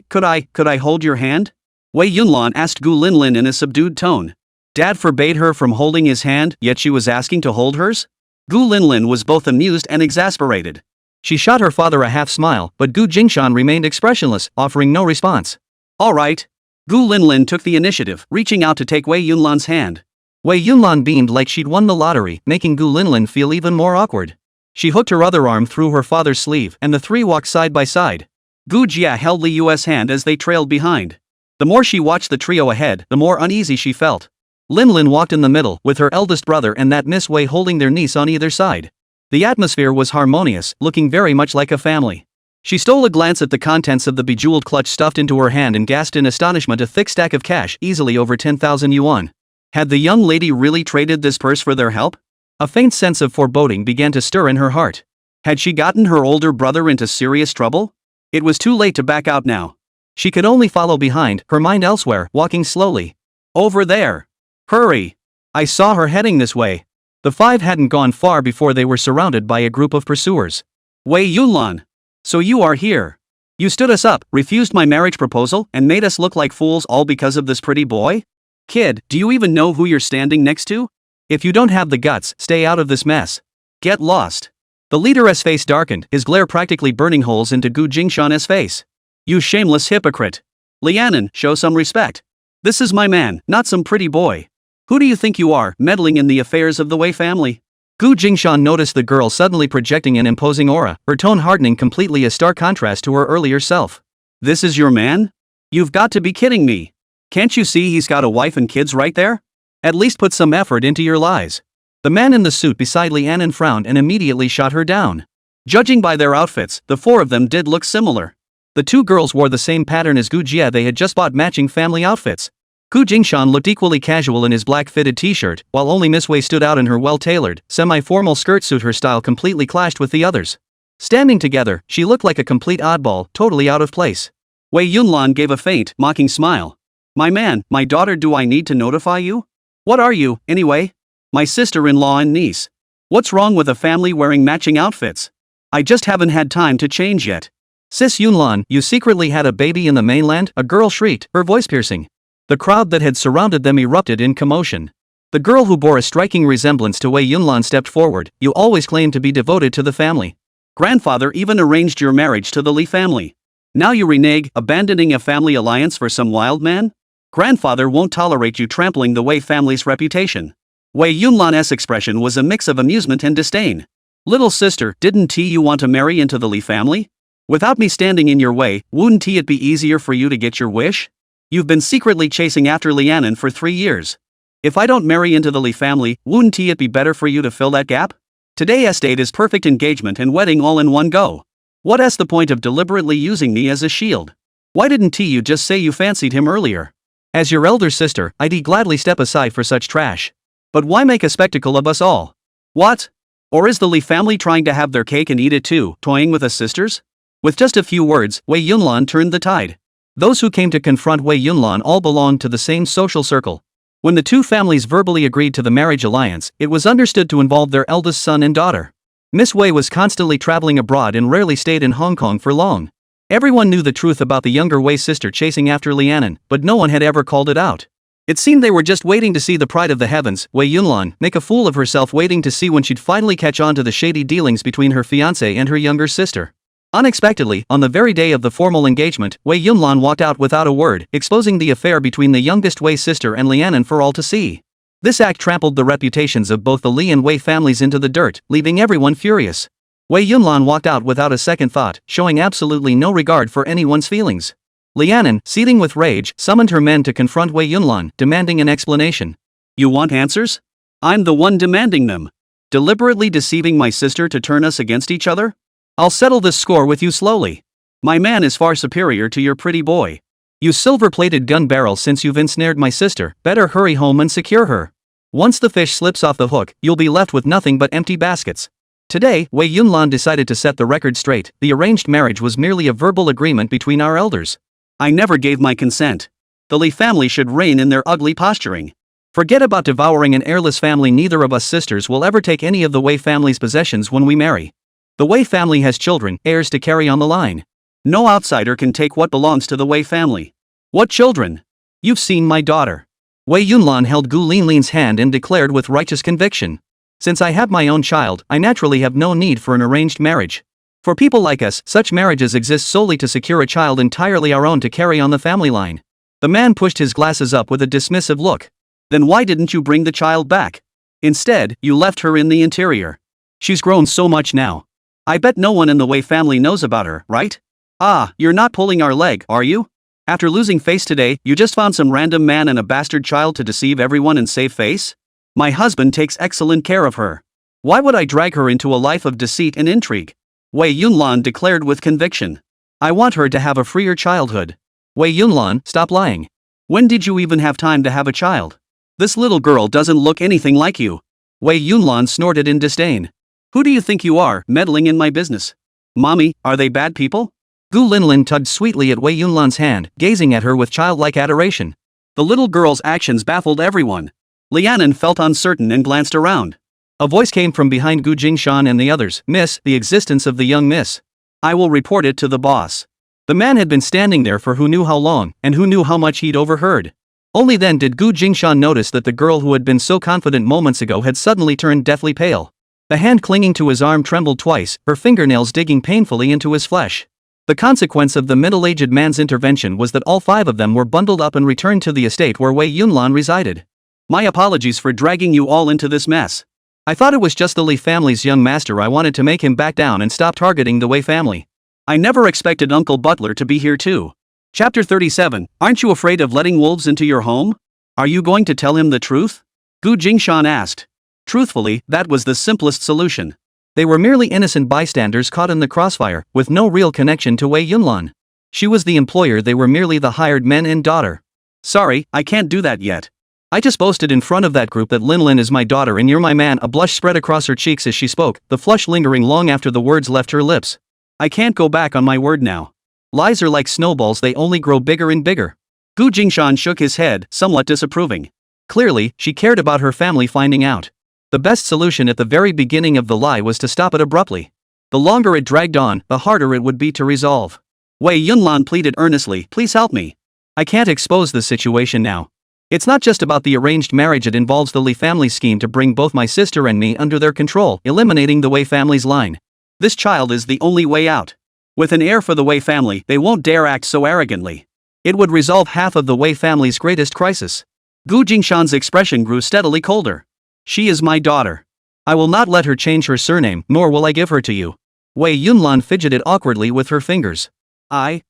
Could I hold your hand? Wei Yunlan asked Gu Linlin in a subdued tone. Dad forbade her from holding his hand, yet she was asking to hold hers? Gu Linlin was both amused and exasperated. She shot her father a half smile, but Gu Jingshan remained expressionless, offering no response. Alright. Gu Linlin took the initiative, reaching out to take Wei Yunlan's hand. Wei Yunlan beamed like she'd won the lottery, making Gu Linlin feel even more awkward. She hooked her other arm through her father's sleeve, and the three walked side by side. Gu Jie held Liu's hand as they trailed behind. The more she watched the trio ahead, the more uneasy she felt. Linlin walked in the middle, with her eldest brother and that Miss Wei holding their niece on either side. The atmosphere was harmonious, looking very much like a family. She stole a glance at the contents of the bejeweled clutch stuffed into her hand and gasped in astonishment, a thick stack of cash, easily over 10,000 yuan. Had the young lady really traded this purse for their help? A faint sense of foreboding began to stir in her heart. Had she gotten her older brother into serious trouble? It was too late to back out now. She could only follow behind, her mind elsewhere, walking slowly. Over there. Hurry. I saw her heading this way. The five hadn't gone far before they were surrounded by a group of pursuers. Wei Yunlan. So you are here. You stood us up, refused my marriage proposal, and made us look like fools all because of this pretty boy? Kid, do you even know who you're standing next to? If you don't have the guts, stay out of this mess. Get lost. The leader's face darkened, his glare practically burning holes into Gu Jingshan's face. You shameless hypocrite. Lianen, show some respect. This is my man, not some pretty boy. Who do you think you are, meddling in the affairs of the Wei family? Gu Jingshan noticed the girl suddenly projecting an imposing aura, her tone hardening completely, a stark contrast to her earlier self. This is your man? You've got to be kidding me. Can't you see he's got a wife and kids right there? At least put some effort into your lies. The man in the suit beside Lianen frowned and immediately shot her down. Judging by their outfits, the four of them did look similar. The two girls wore the same pattern as Gu Jie, they had just bought matching family outfits. Gu Jingshan looked equally casual in his black fitted t-shirt, while only Miss Wei stood out in her well-tailored, semi-formal skirt suit. Her style completely clashed with the others. Standing together, she looked like a complete oddball, totally out of place. Wei Yunlan gave a faint, mocking smile. My man, my daughter, do I need to notify you? What are you, anyway? My sister-in-law and niece. What's wrong with a family wearing matching outfits? I just haven't had time to change yet. Sis Yunlan, you secretly had a baby in the mainland? A girl shrieked, her voice piercing. The crowd that had surrounded them erupted in commotion. The girl who bore a striking resemblance to Wei Yunlan stepped forward. You always claimed to be devoted to the family. Grandfather even arranged your marriage to the Li family. Now you renege, abandoning a family alliance for some wild man? Grandfather won't tolerate you trampling the Wei family's reputation. Wei Yunlan's expression was a mix of amusement and disdain. Little sister, didn't you want to marry into the Li family? Without me standing in your way, wouldn't it be easier for you to get your wish? You've been secretly chasing after Lianen for 3 years. If I don't marry into the Li family, wouldn't it be better for you to fill that gap? Today's date is perfect engagement and wedding all in one go. What's the point of deliberately using me as a shield? Why didn't you just say you fancied him earlier? As your elder sister, I'd gladly step aside for such trash. But why make a spectacle of us all? What? Or is the Li family trying to have their cake and eat it too, toying with us sisters? With just a few words, Wei Yunlan turned the tide. Those who came to confront Wei Yunlan all belonged to the same social circle. When the two families verbally agreed to the marriage alliance, it was understood to involve their eldest son and daughter. Miss Wei was constantly traveling abroad and rarely stayed in Hong Kong for long. Everyone knew the truth about the younger Wei sister chasing after Lianen, but no one had ever called it out. It seemed they were just waiting to see the pride of the heavens, Wei Yunlan, make a fool of herself, waiting to see when she'd finally catch on to the shady dealings between her fiancé and her younger sister. Unexpectedly, on the very day of the formal engagement, Wei Yunlan walked out without a word, exposing the affair between the youngest Wei sister and Lianen for all to see. This act trampled the reputations of both the Li and Wei families into the dirt, leaving everyone furious. Wei Yunlan walked out without a second thought, showing absolutely no regard for anyone's feelings. Lianen, seething with rage, summoned her men to confront Wei Yunlan, demanding an explanation. You want answers? I'm the one demanding them. Deliberately deceiving my sister to turn us against each other? I'll settle this score with you slowly. My man is far superior to your pretty boy. You silver-plated gun barrel, since you've ensnared my sister, better hurry home and secure her. Once the fish slips off the hook, you'll be left with nothing but empty baskets. Today, Wei Yunlan decided to set the record straight. The arranged marriage was merely a verbal agreement between our elders. I never gave my consent. The Li family should rein in their ugly posturing. Forget about devouring an heirless family. Neither of us sisters will ever take any of the Wei family's possessions when we marry. The Wei family has children, heirs to carry on the line. No outsider can take what belongs to the Wei family. What children? You've seen my daughter. Wei Yunlan held Gu Linlin's hand and declared with righteous conviction. Since I have my own child, I naturally have no need for an arranged marriage. For people like us, such marriages exist solely to secure a child entirely our own to carry on the family line. The man pushed his glasses up with a dismissive look. Then why didn't you bring the child back? Instead, you left her in the interior. She's grown so much now. I bet no one in the Wei family knows about her, right? Ah, you're not pulling our leg, are you? After losing face today, you just found some random man and a bastard child to deceive everyone and save face? My husband takes excellent care of her. Why would I drag her into a life of deceit and intrigue? Wei Yunlan declared with conviction. I want her to have a freer childhood. Wei Yunlan, stop lying. When did you even have time to have a child? This little girl doesn't look anything like you. Wei Yunlan snorted in disdain. Who do you think you are, meddling in my business? Mommy, are they bad people? Gu Linlin tugged sweetly at Wei Yunlan's hand, gazing at her with childlike adoration. The little girl's actions baffled everyone. Lianen felt uncertain and glanced around. A voice came from behind Gu Jingshan and the others. Miss, the existence of the young miss. I will report it to the boss. The man had been standing there for who knew how long, and who knew how much he'd overheard. Only then did Gu Jingshan notice that the girl who had been so confident moments ago had suddenly turned deathly pale. The hand clinging to his arm trembled twice, her fingernails digging painfully into his flesh. The consequence of the middle-aged man's intervention was that all 5 of them were bundled up and returned to the estate where Wei Yunlan resided. My apologies for dragging you all into this mess. I thought it was just the Li family's young master. I wanted to make him back down and stop targeting the Wei family. I never expected Uncle Butler to be here too. Chapter 37, Aren't you afraid of letting wolves into your home? Are you going to tell him the truth? Gu Jingshan asked. Truthfully, that was the simplest solution. They were merely innocent bystanders caught in the crossfire, with no real connection to Wei Yunlan. She was the employer, they were merely the hired men and daughter. Sorry, I can't do that yet. I just boasted in front of that group that Linlin is my daughter and you're my man. A blush spread across her cheeks as she spoke, the flush lingering long after the words left her lips. I can't go back on my word now. Lies are like snowballs, they only grow bigger and bigger. Gu Jingshan shook his head, somewhat disapproving. Clearly, she cared about her family finding out. The best solution at the very beginning of the lie was to stop it abruptly. The longer it dragged on, the harder it would be to resolve. Wei Yunlan pleaded earnestly, please help me. I can't expose the situation now. It's not just about the arranged marriage, it involves the Li family scheme to bring both my sister and me under their control, eliminating the Wei family's line. This child is the only way out. With an heir for the Wei family, they won't dare act so arrogantly. It would resolve half of the Wei family's greatest crisis. Gu Jingshan's expression grew steadily colder. She is my daughter. I will not let her change her surname, nor will I give her to you. Wei Yunlan fidgeted awkwardly with her fingers. I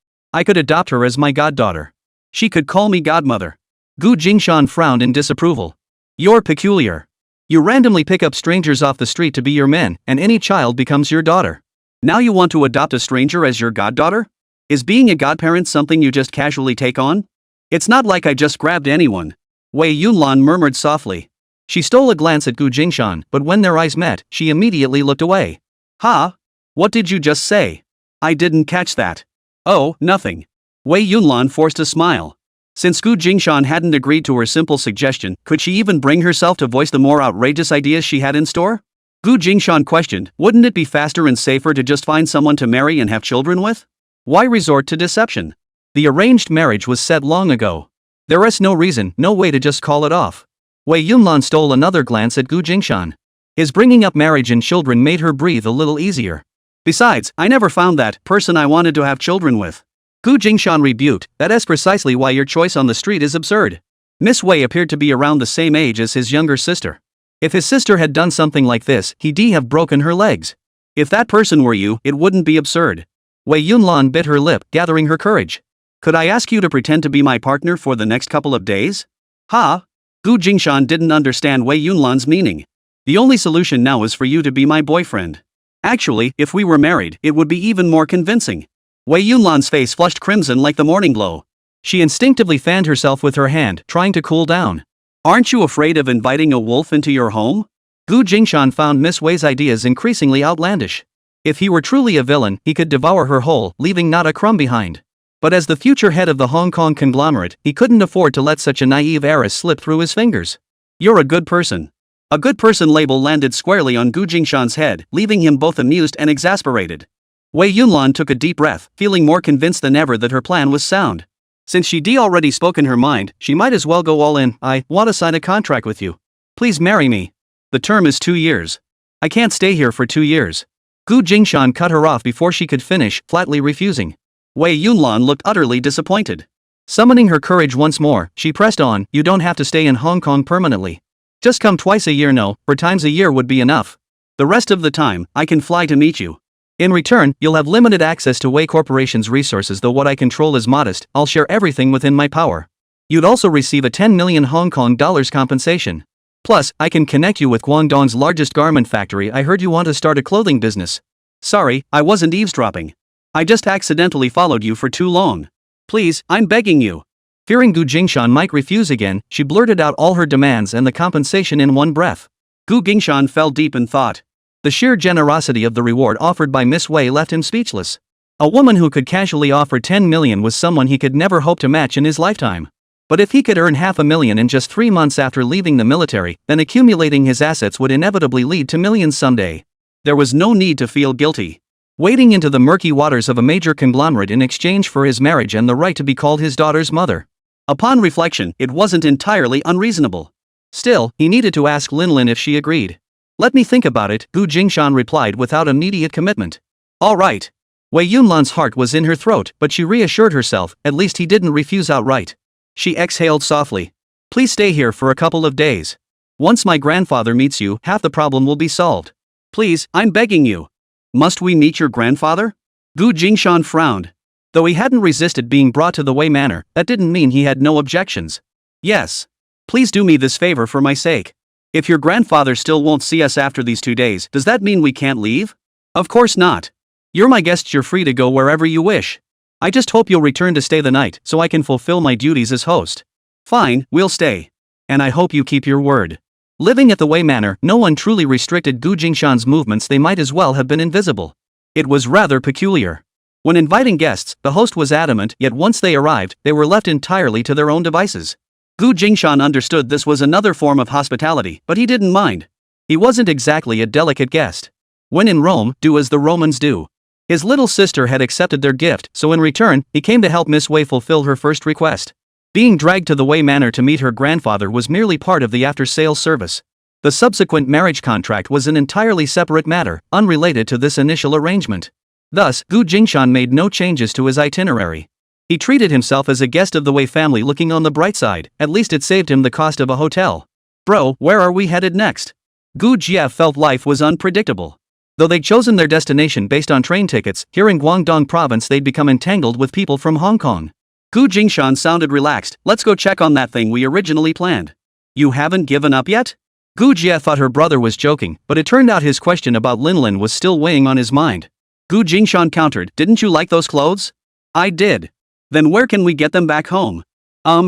could adopt her as my goddaughter. She could call me godmother. Gu Jingshan frowned in disapproval. You're peculiar. You randomly pick up strangers off the street to be your men, and any child becomes your daughter. Now you want to adopt a stranger as your goddaughter? Is being a godparent something you just casually take on? It's not like I just grabbed anyone. Wei Yunlan murmured softly. She stole a glance at Gu Jingshan, but when their eyes met, she immediately looked away. Ha? What did you just say? I didn't catch that. Oh, nothing. Wei Yunlan forced a smile. Since Gu Jingshan hadn't agreed to her simple suggestion, could she even bring herself to voice the more outrageous ideas she had in store? Gu Jingshan questioned, wouldn't it be faster and safer to just find someone to marry and have children with? Why resort to deception? The arranged marriage was set long ago. There is no reason, no way to just call it off. Wei Yunlan stole another glance at Gu Jingshan. His bringing up marriage and children made her breathe a little easier. Besides, I never found that person I wanted to have children with. Gu Jingshan rebuked, that is precisely why your choice on the street is absurd. Miss Wei appeared to be around the same age as his younger sister. If his sister had done something like this, he'd have broken her legs. If that person were you, it wouldn't be absurd. Wei Yunlan bit her lip, gathering her courage. Could I ask you to pretend to be my partner for the next couple of days? Ha? Gu Jingshan didn't understand Wei Yunlan's meaning. The only solution now is for you to be my boyfriend. Actually, if we were married, it would be even more convincing. Wei Yunlan's face flushed crimson like the morning glow. She instinctively fanned herself with her hand, trying to cool down. Aren't you afraid of inviting a wolf into your home? Gu Jingshan found Miss Wei's ideas increasingly outlandish. If he were truly a villain, he could devour her whole, leaving not a crumb behind. But as the future head of the Hong Kong conglomerate, he couldn't afford to let such a naive heiress slip through his fingers. You're a good person. A good person label landed squarely on Gu Jingshan's head, leaving him both amused and exasperated. Wei Yunlan took a deep breath, feeling more convinced than ever that her plan was sound. Since she'd already spoken her mind, she might as well go all in. I want to sign a contract with you. Please marry me. The term is 2 years. I can't stay here for 2 years. Gu Jingshan cut her off before she could finish, flatly refusing. Wei Yunlan looked utterly disappointed. Summoning her courage once more, she pressed on, you don't have to stay in Hong Kong permanently. Just come twice a year. No, 4 times a year would be enough. The rest of the time, I can fly to meet you. In return, you'll have limited access to Wei Corporation's resources, though what I control is modest. I'll share everything within my power. You'd also receive a 10 million Hong Kong dollars compensation. Plus, I can connect you with Guangdong's largest garment factory. I heard you want to start a clothing business. Sorry, I wasn't eavesdropping. I just accidentally followed you for too long. Please, I'm begging you. Fearing Gu Jingshan might refuse again, she blurted out all her demands and the compensation in one breath. Gu Jingshan fell deep in thought. The sheer generosity of the reward offered by Miss Wei left him speechless. A woman who could casually offer 10 million was someone he could never hope to match in his lifetime. But if he could earn $500,000 in just 3 months after leaving the military, then accumulating his assets would inevitably lead to millions someday. There was no need to feel guilty. Wading into the murky waters of a major conglomerate in exchange for his marriage and the right to be called his daughter's mother. Upon reflection, it wasn't entirely unreasonable. Still, he needed to ask Lin if she agreed. Let me think about it, Gu Jingshan replied without immediate commitment. All right. Wei Yunlan's heart was in her throat, but she reassured herself, at least he didn't refuse outright. She exhaled softly. Please stay here for a couple of days. Once my grandfather meets you, half the problem will be solved. Please, I'm begging you. Must we meet your grandfather? Gu Jingshan frowned. Though he hadn't resisted being brought to the Wei Manor, that didn't mean he had no objections. Yes. Please do me this favor for my sake. If your grandfather still won't see us after these 2 days, does that mean we can't leave? Of course not. You're my guest, you're free to go wherever you wish. I just hope you'll return to stay the night, so I can fulfill my duties as host. Fine, we'll stay. And I hope you keep your word. Living at the Wei Manor, no one truly restricted Gu Jingshan's movements. They might as well have been invisible. It was rather peculiar. When inviting guests, the host was adamant, yet once they arrived, they were left entirely to their own devices. Gu Jingshan understood this was another form of hospitality, but he didn't mind. He wasn't exactly a delicate guest. When in Rome, do as the Romans do. His little sister had accepted their gift, so in return, he came to help Miss Wei fulfill her first request. Being dragged to the Wei Manor to meet her grandfather was merely part of the after-sales service. The subsequent marriage contract was an entirely separate matter, unrelated to this initial arrangement. Thus, Gu Jingshan made no changes to his itinerary. He treated himself as a guest of the Wei family, looking on the bright side. At least it saved him the cost of a hotel. Bro, where are we headed next? Gu Jia felt life was unpredictable. Though they'd chosen their destination based on train tickets, here in Guangdong province they'd become entangled with people from Hong Kong. Gu Jingshan sounded relaxed. Let's go check on that thing we originally planned. You haven't given up yet? Gu Jia thought her brother was joking, but it turned out his question about Linlin was still weighing on his mind. Gu Jingshan countered, didn't you like those clothes? I did. Then where can we get them back home?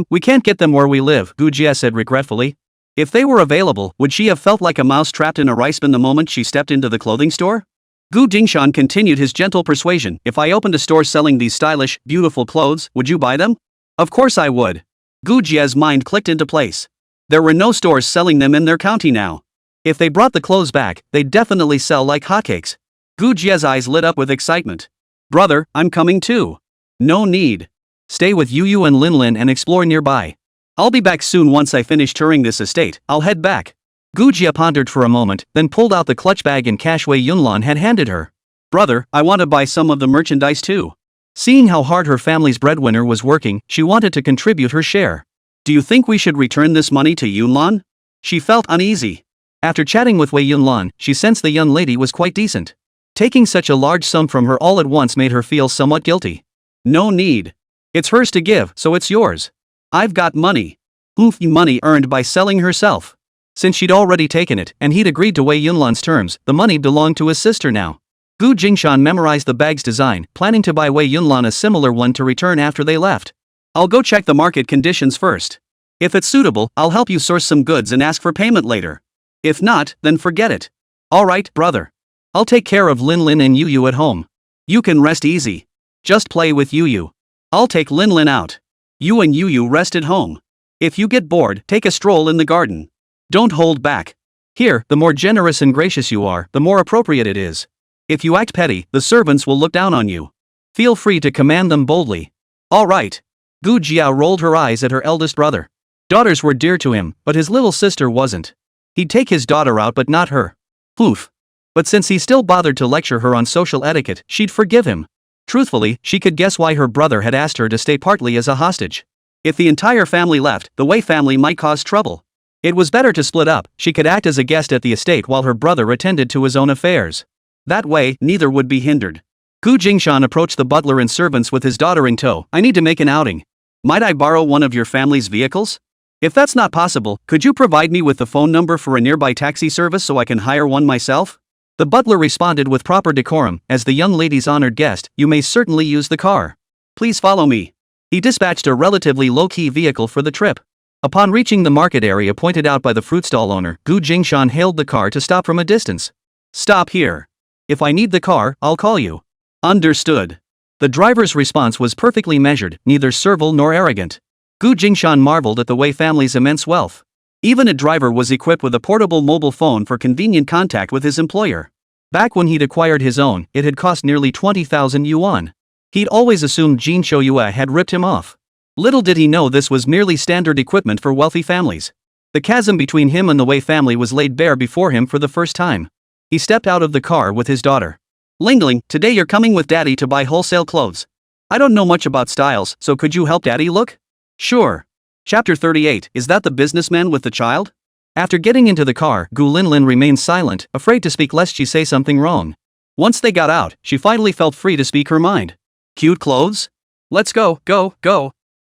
We can't get them where we live, Gu Jia said regretfully. If they were available, would she have felt like a mouse trapped in a rice bin the moment she stepped into the clothing store? Gu Jingshan continued his gentle persuasion. If I opened a store selling these stylish, beautiful clothes, would you buy them? Of course I would. Gu Jia's mind clicked into place. There were no stores selling them in their county now. If they brought the clothes back, they'd definitely sell like hotcakes. Gu Jia's eyes lit up with excitement. Brother, I'm coming too. No need. Stay with Yu and Linlin and explore nearby. I'll be back soon. Once I finish touring this estate, I'll head back. Gu Jia pondered for a moment, then pulled out the clutch bag and cash Wei Yunlan had handed her. Brother, I want to buy some of the merchandise too. Seeing how hard her family's breadwinner was working, she wanted to contribute her share. Do you think we should return this money to Yunlan? She felt uneasy. After chatting with Wei Yunlan, she sensed the young lady was quite decent. Taking such a large sum from her all at once made her feel somewhat guilty. No need. It's hers to give, so it's yours. I've got money. Money earned by selling herself. Since she'd already taken it, and he'd agreed to Wei Yunlan's terms, the money belonged to his sister now. Gu Jingshan memorized the bag's design, planning to buy Wei Yunlan a similar one to return after they left. I'll go check the market conditions first. If it's suitable, I'll help you source some goods and ask for payment later. If not, then forget it. Alright, brother. I'll take care of Linlin and Yu at home. You can rest easy. Just play with Yu. I'll take Linlin out. You and Yu rest at home. If you get bored, take a stroll in the garden. Don't hold back. Here, the more generous and gracious you are, the more appropriate it is. If you act petty, the servants will look down on you. Feel free to command them boldly. All right. Gu Jia rolled her eyes at her eldest brother. Daughters were dear to him, but his little sister wasn't. He'd take his daughter out but not her. Oof. But since he still bothered to lecture her on social etiquette, she'd forgive him. Truthfully, she could guess why her brother had asked her to stay partly as a hostage. If the entire family left, the Wei family might cause trouble. It was better to split up. She could act as a guest at the estate while her brother attended to his own affairs. That way, neither would be hindered. Gu Jingshan approached the butler and servants with his daughter in tow. I need to make an outing. Might I borrow one of your family's vehicles? If that's not possible, could you provide me with the phone number for a nearby taxi service so I can hire one myself? The butler responded with proper decorum. As the young lady's honored guest, you may certainly use the car. Please follow me. He dispatched a relatively low-key vehicle for the trip. Upon reaching the market area pointed out by the fruit stall owner, Gu Jingshan hailed the car to stop from a distance. Stop here. If I need the car, I'll call you. Understood. The driver's response was perfectly measured, neither servile nor arrogant. Gu Jingshan marveled at the Wei family's immense wealth. Even a driver was equipped with a portable mobile phone for convenient contact with his employer. Back when he'd acquired his own, it had cost nearly 20,000 yuan. He'd always assumed Jin Shoyue had ripped him off. Little did he know this was merely standard equipment for wealthy families. The chasm between him and the Wei family was laid bare before him for the first time. He stepped out of the car with his daughter. Lingling, today you're coming with Daddy to buy wholesale clothes. I don't know much about styles, so could you help Daddy look? Sure. Chapter 38, is that the businessman with the child? After getting into the car, Gu Linlin remained silent, afraid to speak lest she say something wrong. Once they got out, she finally felt free to speak her mind. Cute clothes? Let's go.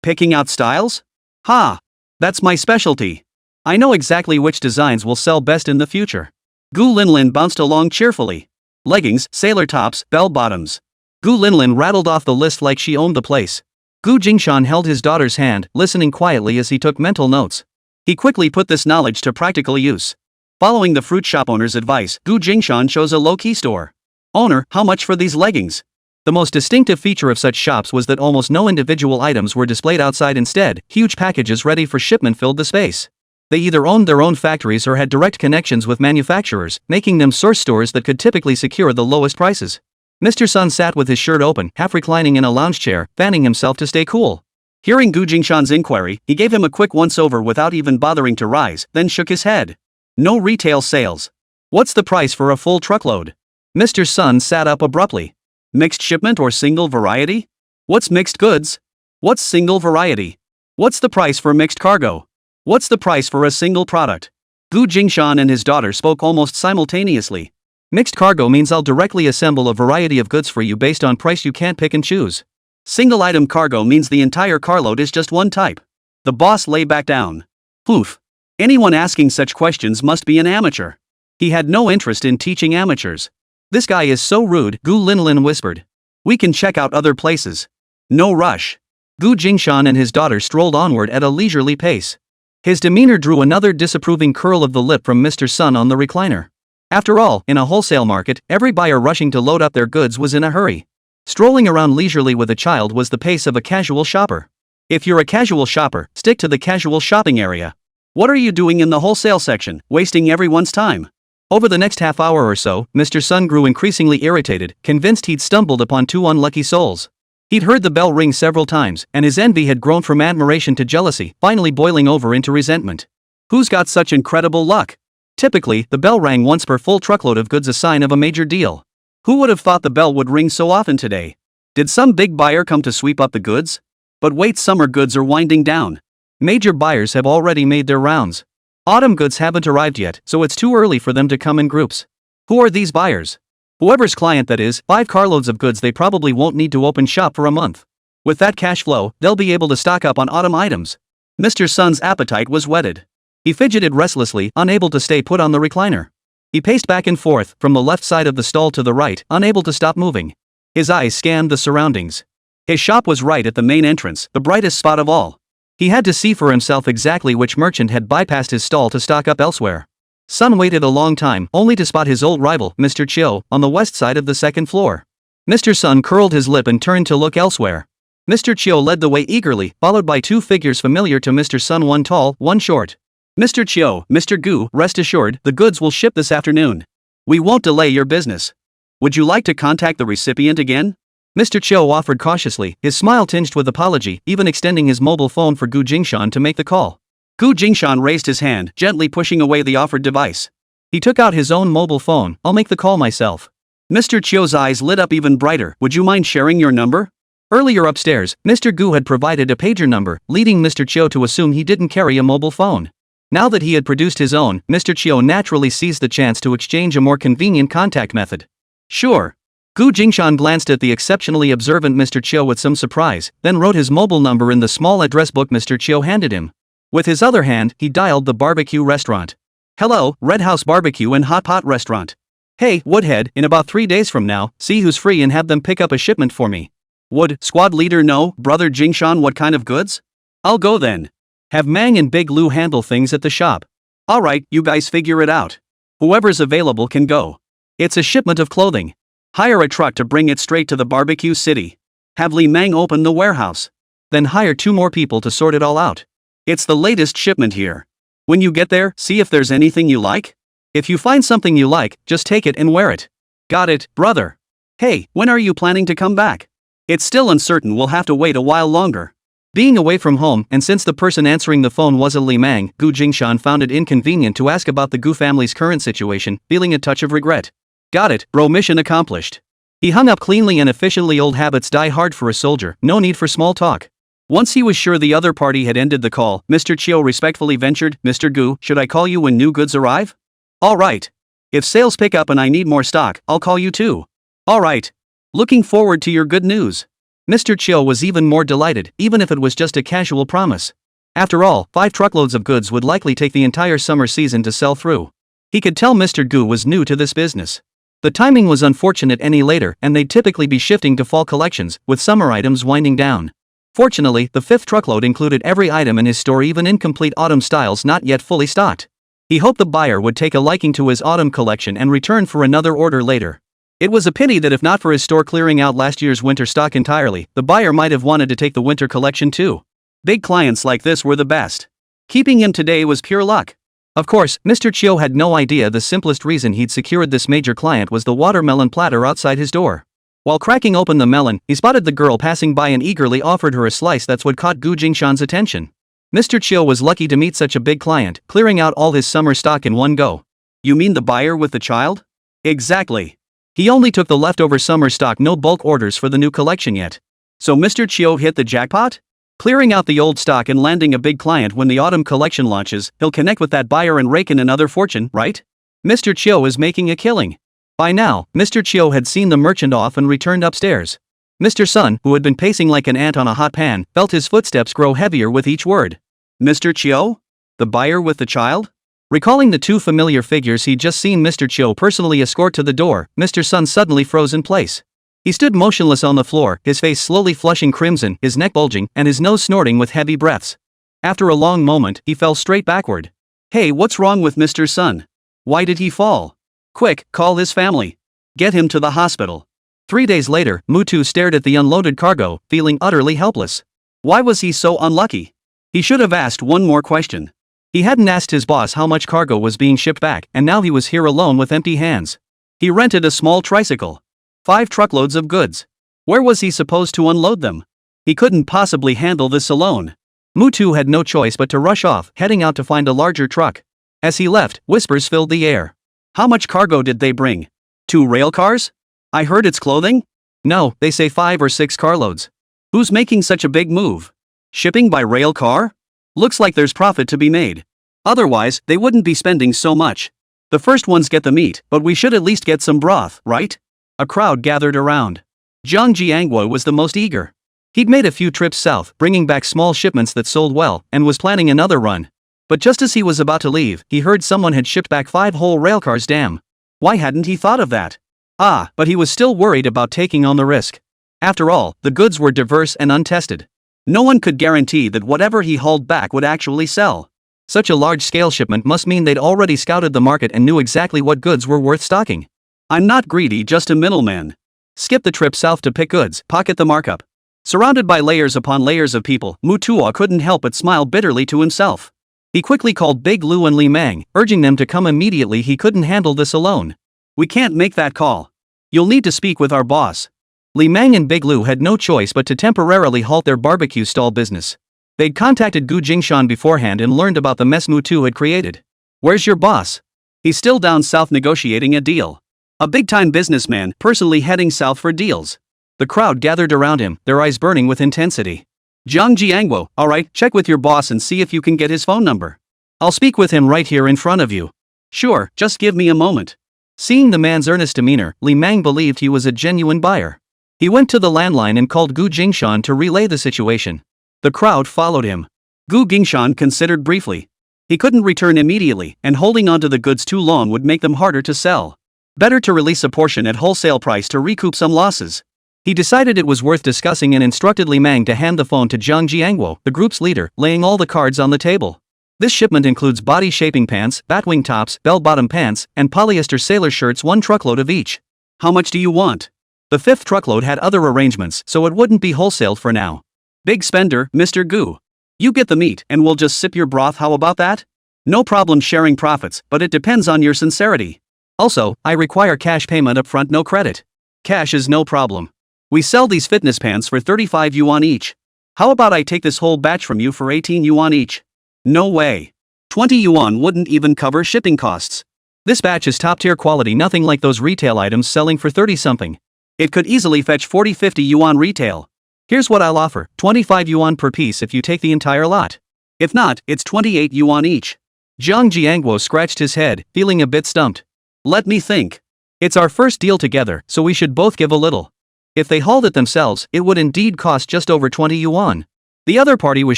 Picking out styles? Ha! That's my specialty. I know exactly which designs will sell best in the future. Gu Linlin bounced along cheerfully. Leggings, sailor tops, bell-bottoms. Gu Linlin rattled off the list like she owned the place. Gu Jingshan held his daughter's hand, listening quietly as he took mental notes. He quickly put this knowledge to practical use. Following the fruit shop owner's advice, Gu Jingshan chose a low-key store. Owner, how much for these leggings? The most distinctive feature of such shops was that almost no individual items were displayed outside. Instead, huge packages ready for shipment filled the space. They either owned their own factories or had direct connections with manufacturers, making them source stores that could typically secure the lowest prices. Mr. Sun sat with his shirt open, half reclining in a lounge chair, fanning himself to stay cool. Hearing Gu Jingshan's inquiry, he gave him a quick once-over without even bothering to rise, then shook his head. No retail sales. What's the price for a full truckload? Mr. Sun sat up abruptly. Mixed shipment or single variety? What's mixed goods? What's single variety? What's the price for mixed cargo? What's the price for a single product? Gu Jingshan and his daughter spoke almost simultaneously. Mixed cargo means I'll directly assemble a variety of goods for you based on price you can't pick and choose. Single item cargo means the entire carload is just one type. The boss lay back down. Poof. Anyone asking such questions must be an amateur. He had no interest in teaching amateurs. This guy is so rude, Gu Linlin whispered. We can check out other places. No rush. Gu Jingshan and his daughter strolled onward at a leisurely pace. His demeanor drew another disapproving curl of the lip from Mr. Sun on the recliner. After all, in a wholesale market, every buyer rushing to load up their goods was in a hurry. Strolling around leisurely with a child was the pace of a casual shopper. If you're a casual shopper, stick to the casual shopping area. What are you doing in the wholesale section, wasting everyone's time? Over the next half hour or so, Mr. Sun grew increasingly irritated, convinced he'd stumbled upon two unlucky souls. He'd heard the bell ring several times, and his envy had grown from admiration to jealousy, finally boiling over into resentment. Who's got such incredible luck? Typically, the bell rang once per full truckload of goods, a sign of a major deal. Who would have thought the bell would ring so often today? Did some big buyer come to sweep up the goods? But wait, summer goods are winding down. Major buyers have already made their rounds. Autumn goods haven't arrived yet, so it's too early for them to come in groups. Who are these buyers? Whoever's client that is, 5 carloads of goods they probably won't need to open shop for a month. With that cash flow, they'll be able to stock up on autumn items. Mr. Sun's appetite was whetted. He fidgeted restlessly, unable to stay put on the recliner. He paced back and forth, from the left side of the stall to the right, unable to stop moving. His eyes scanned the surroundings. His shop was right at the main entrance, the brightest spot of all. He had to see for himself exactly which merchant had bypassed his stall to stock up elsewhere. Sun waited a long time, only to spot his old rival, Mr. Chiu, on the west side of the second floor. Mr. Sun curled his lip and turned to look elsewhere. Mr. Chiu led the way eagerly, followed by 2 figures familiar to Mr. Sun, one tall, one short. Mr. Chiu, Mr. Gu, rest assured, the goods will ship this afternoon. We won't delay your business. Would you like to contact the recipient again? Mr. Chiu offered cautiously, his smile tinged with apology, even extending his mobile phone for Gu Jingshan to make the call. Gu Jingshan raised his hand, gently pushing away the offered device. He took out his own mobile phone. I'll make the call myself. Mr. Chiu's eyes lit up even brighter. Would you mind sharing your number? Earlier upstairs, Mr. Gu had provided a pager number, leading Mr. Chiu to assume he didn't carry a mobile phone. Now that he had produced his own, Mr. Chiu naturally seized the chance to exchange a more convenient contact method. Sure. Gu Jingshan glanced at the exceptionally observant Mr. Chiu with some surprise, then wrote his mobile number in the small address book Mr. Chiu handed him. With his other hand, he dialed the barbecue restaurant. Hello, Red House Barbecue and Hot Pot Restaurant. Hey, Woodhead, in about 3 days from now, see who's free and have them pick up a shipment for me. Would, squad leader know, brother Jingshan, what kind of goods? I'll go then. Have Mang and Big Lou handle things at the shop. Alright, you guys figure it out. Whoever's available can go. It's a shipment of clothing. Hire a truck to bring it straight to the barbecue city. Have Li Mang open the warehouse. Then hire 2 more people to sort it all out. It's the latest shipment here. When you get there, see if there's anything you like. If you find something you like, just take it and wear it. Got it, brother. Hey, when are you planning to come back? It's still uncertain, we'll have to wait a while longer. Being away from home, and since the person answering the phone was a Li Mang, Gu Jingshan found it inconvenient to ask about the Gu family's current situation, feeling a touch of regret. Got it, bro, mission accomplished. He hung up cleanly and efficiently. Old habits die hard for a soldier, no need for small talk. Once he was sure the other party had ended the call, Mr. Chiu respectfully ventured, Mr. Gu, should I call you when new goods arrive? Alright. If sales pick up and I need more stock, I'll call you too. Alright. Looking forward to your good news. Mr. Chiu was even more delighted, even if it was just a casual promise. After all, 5 truckloads of goods would likely take the entire summer season to sell through. He could tell Mr. Gu was new to this business. The timing was unfortunate any later, and they'd typically be shifting to fall collections, with summer items winding down. Fortunately, the 5th truckload included every item in his store, even incomplete autumn styles not yet fully stocked. He hoped the buyer would take a liking to his autumn collection and return for another order later. It was a pity that if not for his store clearing out last year's winter stock entirely, the buyer might have wanted to take the winter collection too. Big clients like this were the best. Keeping him today was pure luck. Of course, Mr. Chiu had no idea the simplest reason he'd secured this major client was the watermelon platter outside his door. While cracking open the melon, he spotted the girl passing by and eagerly offered her a slice. That's what caught Gu Jingshan's attention. Mr. Chiu was lucky to meet such a big client, clearing out all his summer stock in one go. You mean the buyer with the child? Exactly. He only took the leftover summer stock, no bulk orders for the new collection yet. So Mr. Chiu hit the jackpot? Clearing out the old stock and landing a big client when the autumn collection launches, he'll connect with that buyer and rake in another fortune, right? Mr. Chiu is making a killing. By now, Mr. Chiu had seen the merchant off and returned upstairs. Mr. Sun, who had been pacing like an ant on a hot pan, felt his footsteps grow heavier with each word. Mr. Chiu? The buyer with the child? Recalling the two familiar figures he'd just seen Mr. Chiu personally escort to the door, Mr. Sun suddenly froze in place. He stood motionless on the floor, his face slowly flushing crimson, his neck bulging, and his nose snorting with heavy breaths. After a long moment, he fell straight backward. Hey, what's wrong with Mr. Sun? Why did he fall? Quick, call his family. Get him to the hospital. 3 days later, Mutu stared at the unloaded cargo, feeling utterly helpless. Why was he so unlucky? He should have asked one more question. He hadn't asked his boss how much cargo was being shipped back, and now he was here alone with empty hands. He rented a small tricycle. 5 truckloads of goods. Where was he supposed to unload them? He couldn't possibly handle this alone. Mutu had no choice but to rush off, heading out to find a larger truck. As he left, whispers filled the air. How much cargo did they bring? 2 rail cars? I heard it's clothing? No, they say 5 or 6 carloads. Who's making such a big move? Shipping by rail car? Looks like there's profit to be made. Otherwise, they wouldn't be spending so much. The first ones get the meat, but we should at least get some broth, right? A crowd gathered around. Zhang Jiangguo was the most eager. He'd made a few trips south, bringing back small shipments that sold well, and was planning another run. But just as he was about to leave, he heard someone had shipped back 5 whole railcars. Damn. Why hadn't he thought of that? But he was still worried about taking on the risk. After all, the goods were diverse and untested. No one could guarantee that whatever he hauled back would actually sell. Such a large-scale shipment must mean they'd already scouted the market and knew exactly what goods were worth stocking. I'm not greedy, just a middleman. Skip the trip south to pick goods, pocket the markup. Surrounded by layers upon layers of people, Mutuo couldn't help but smile bitterly to himself. He quickly called Big Lu and Li Mang, urging them to come immediately. He couldn't handle this alone. We can't make that call. You'll need to speak with our boss. Li Mang and Big Lu had no choice but to temporarily halt their barbecue stall business. They'd contacted Gu Jingshan beforehand and learned about the mess Mutu had created. Where's your boss? He's still down south negotiating a deal. A big-time businessman, personally heading south for deals. The crowd gathered around him, their eyes burning with intensity. Zhang Jiangguo, alright, check with your boss and see if you can get his phone number. I'll speak with him right here in front of you. Sure, just give me a moment. Seeing the man's earnest demeanor, Li Mang believed he was a genuine buyer. He went to the landline and called Gu Jingshan to relay the situation. The crowd followed him. Gu Jingshan considered briefly. He couldn't return immediately, and holding onto the goods too long would make them harder to sell. Better to release a portion at wholesale price to recoup some losses. He decided it was worth discussing and instructed Li Mang to hand the phone to Zhang Jiangguo, the group's leader, laying all the cards on the table. This shipment includes body-shaping pants, batwing tops, bell-bottom pants, and polyester sailor shirts, 1 truckload of each. How much do you want? The 5th truckload had other arrangements, so it wouldn't be wholesaled for now. Big spender, Mr. Gu. You get the meat, and we'll just sip your broth, how about that? No problem sharing profits, but it depends on your sincerity. Also, I require cash payment upfront, no credit. Cash is no problem. We sell these fitness pants for 35 yuan each. How about I take this whole batch from you for 18 yuan each? No way. 20 yuan wouldn't even cover shipping costs. This batch is top-tier quality, nothing like those retail items selling for 30-something. It could easily fetch 40-50 yuan retail. Here's what I'll offer, 25 yuan per piece if you take the entire lot. If not, it's 28 yuan each. Zhang Jiangguo scratched his head, feeling a bit stumped. Let me think. It's our first deal together, so we should both give a little. If they hauled it themselves, it would indeed cost just over 20 yuan. The other party was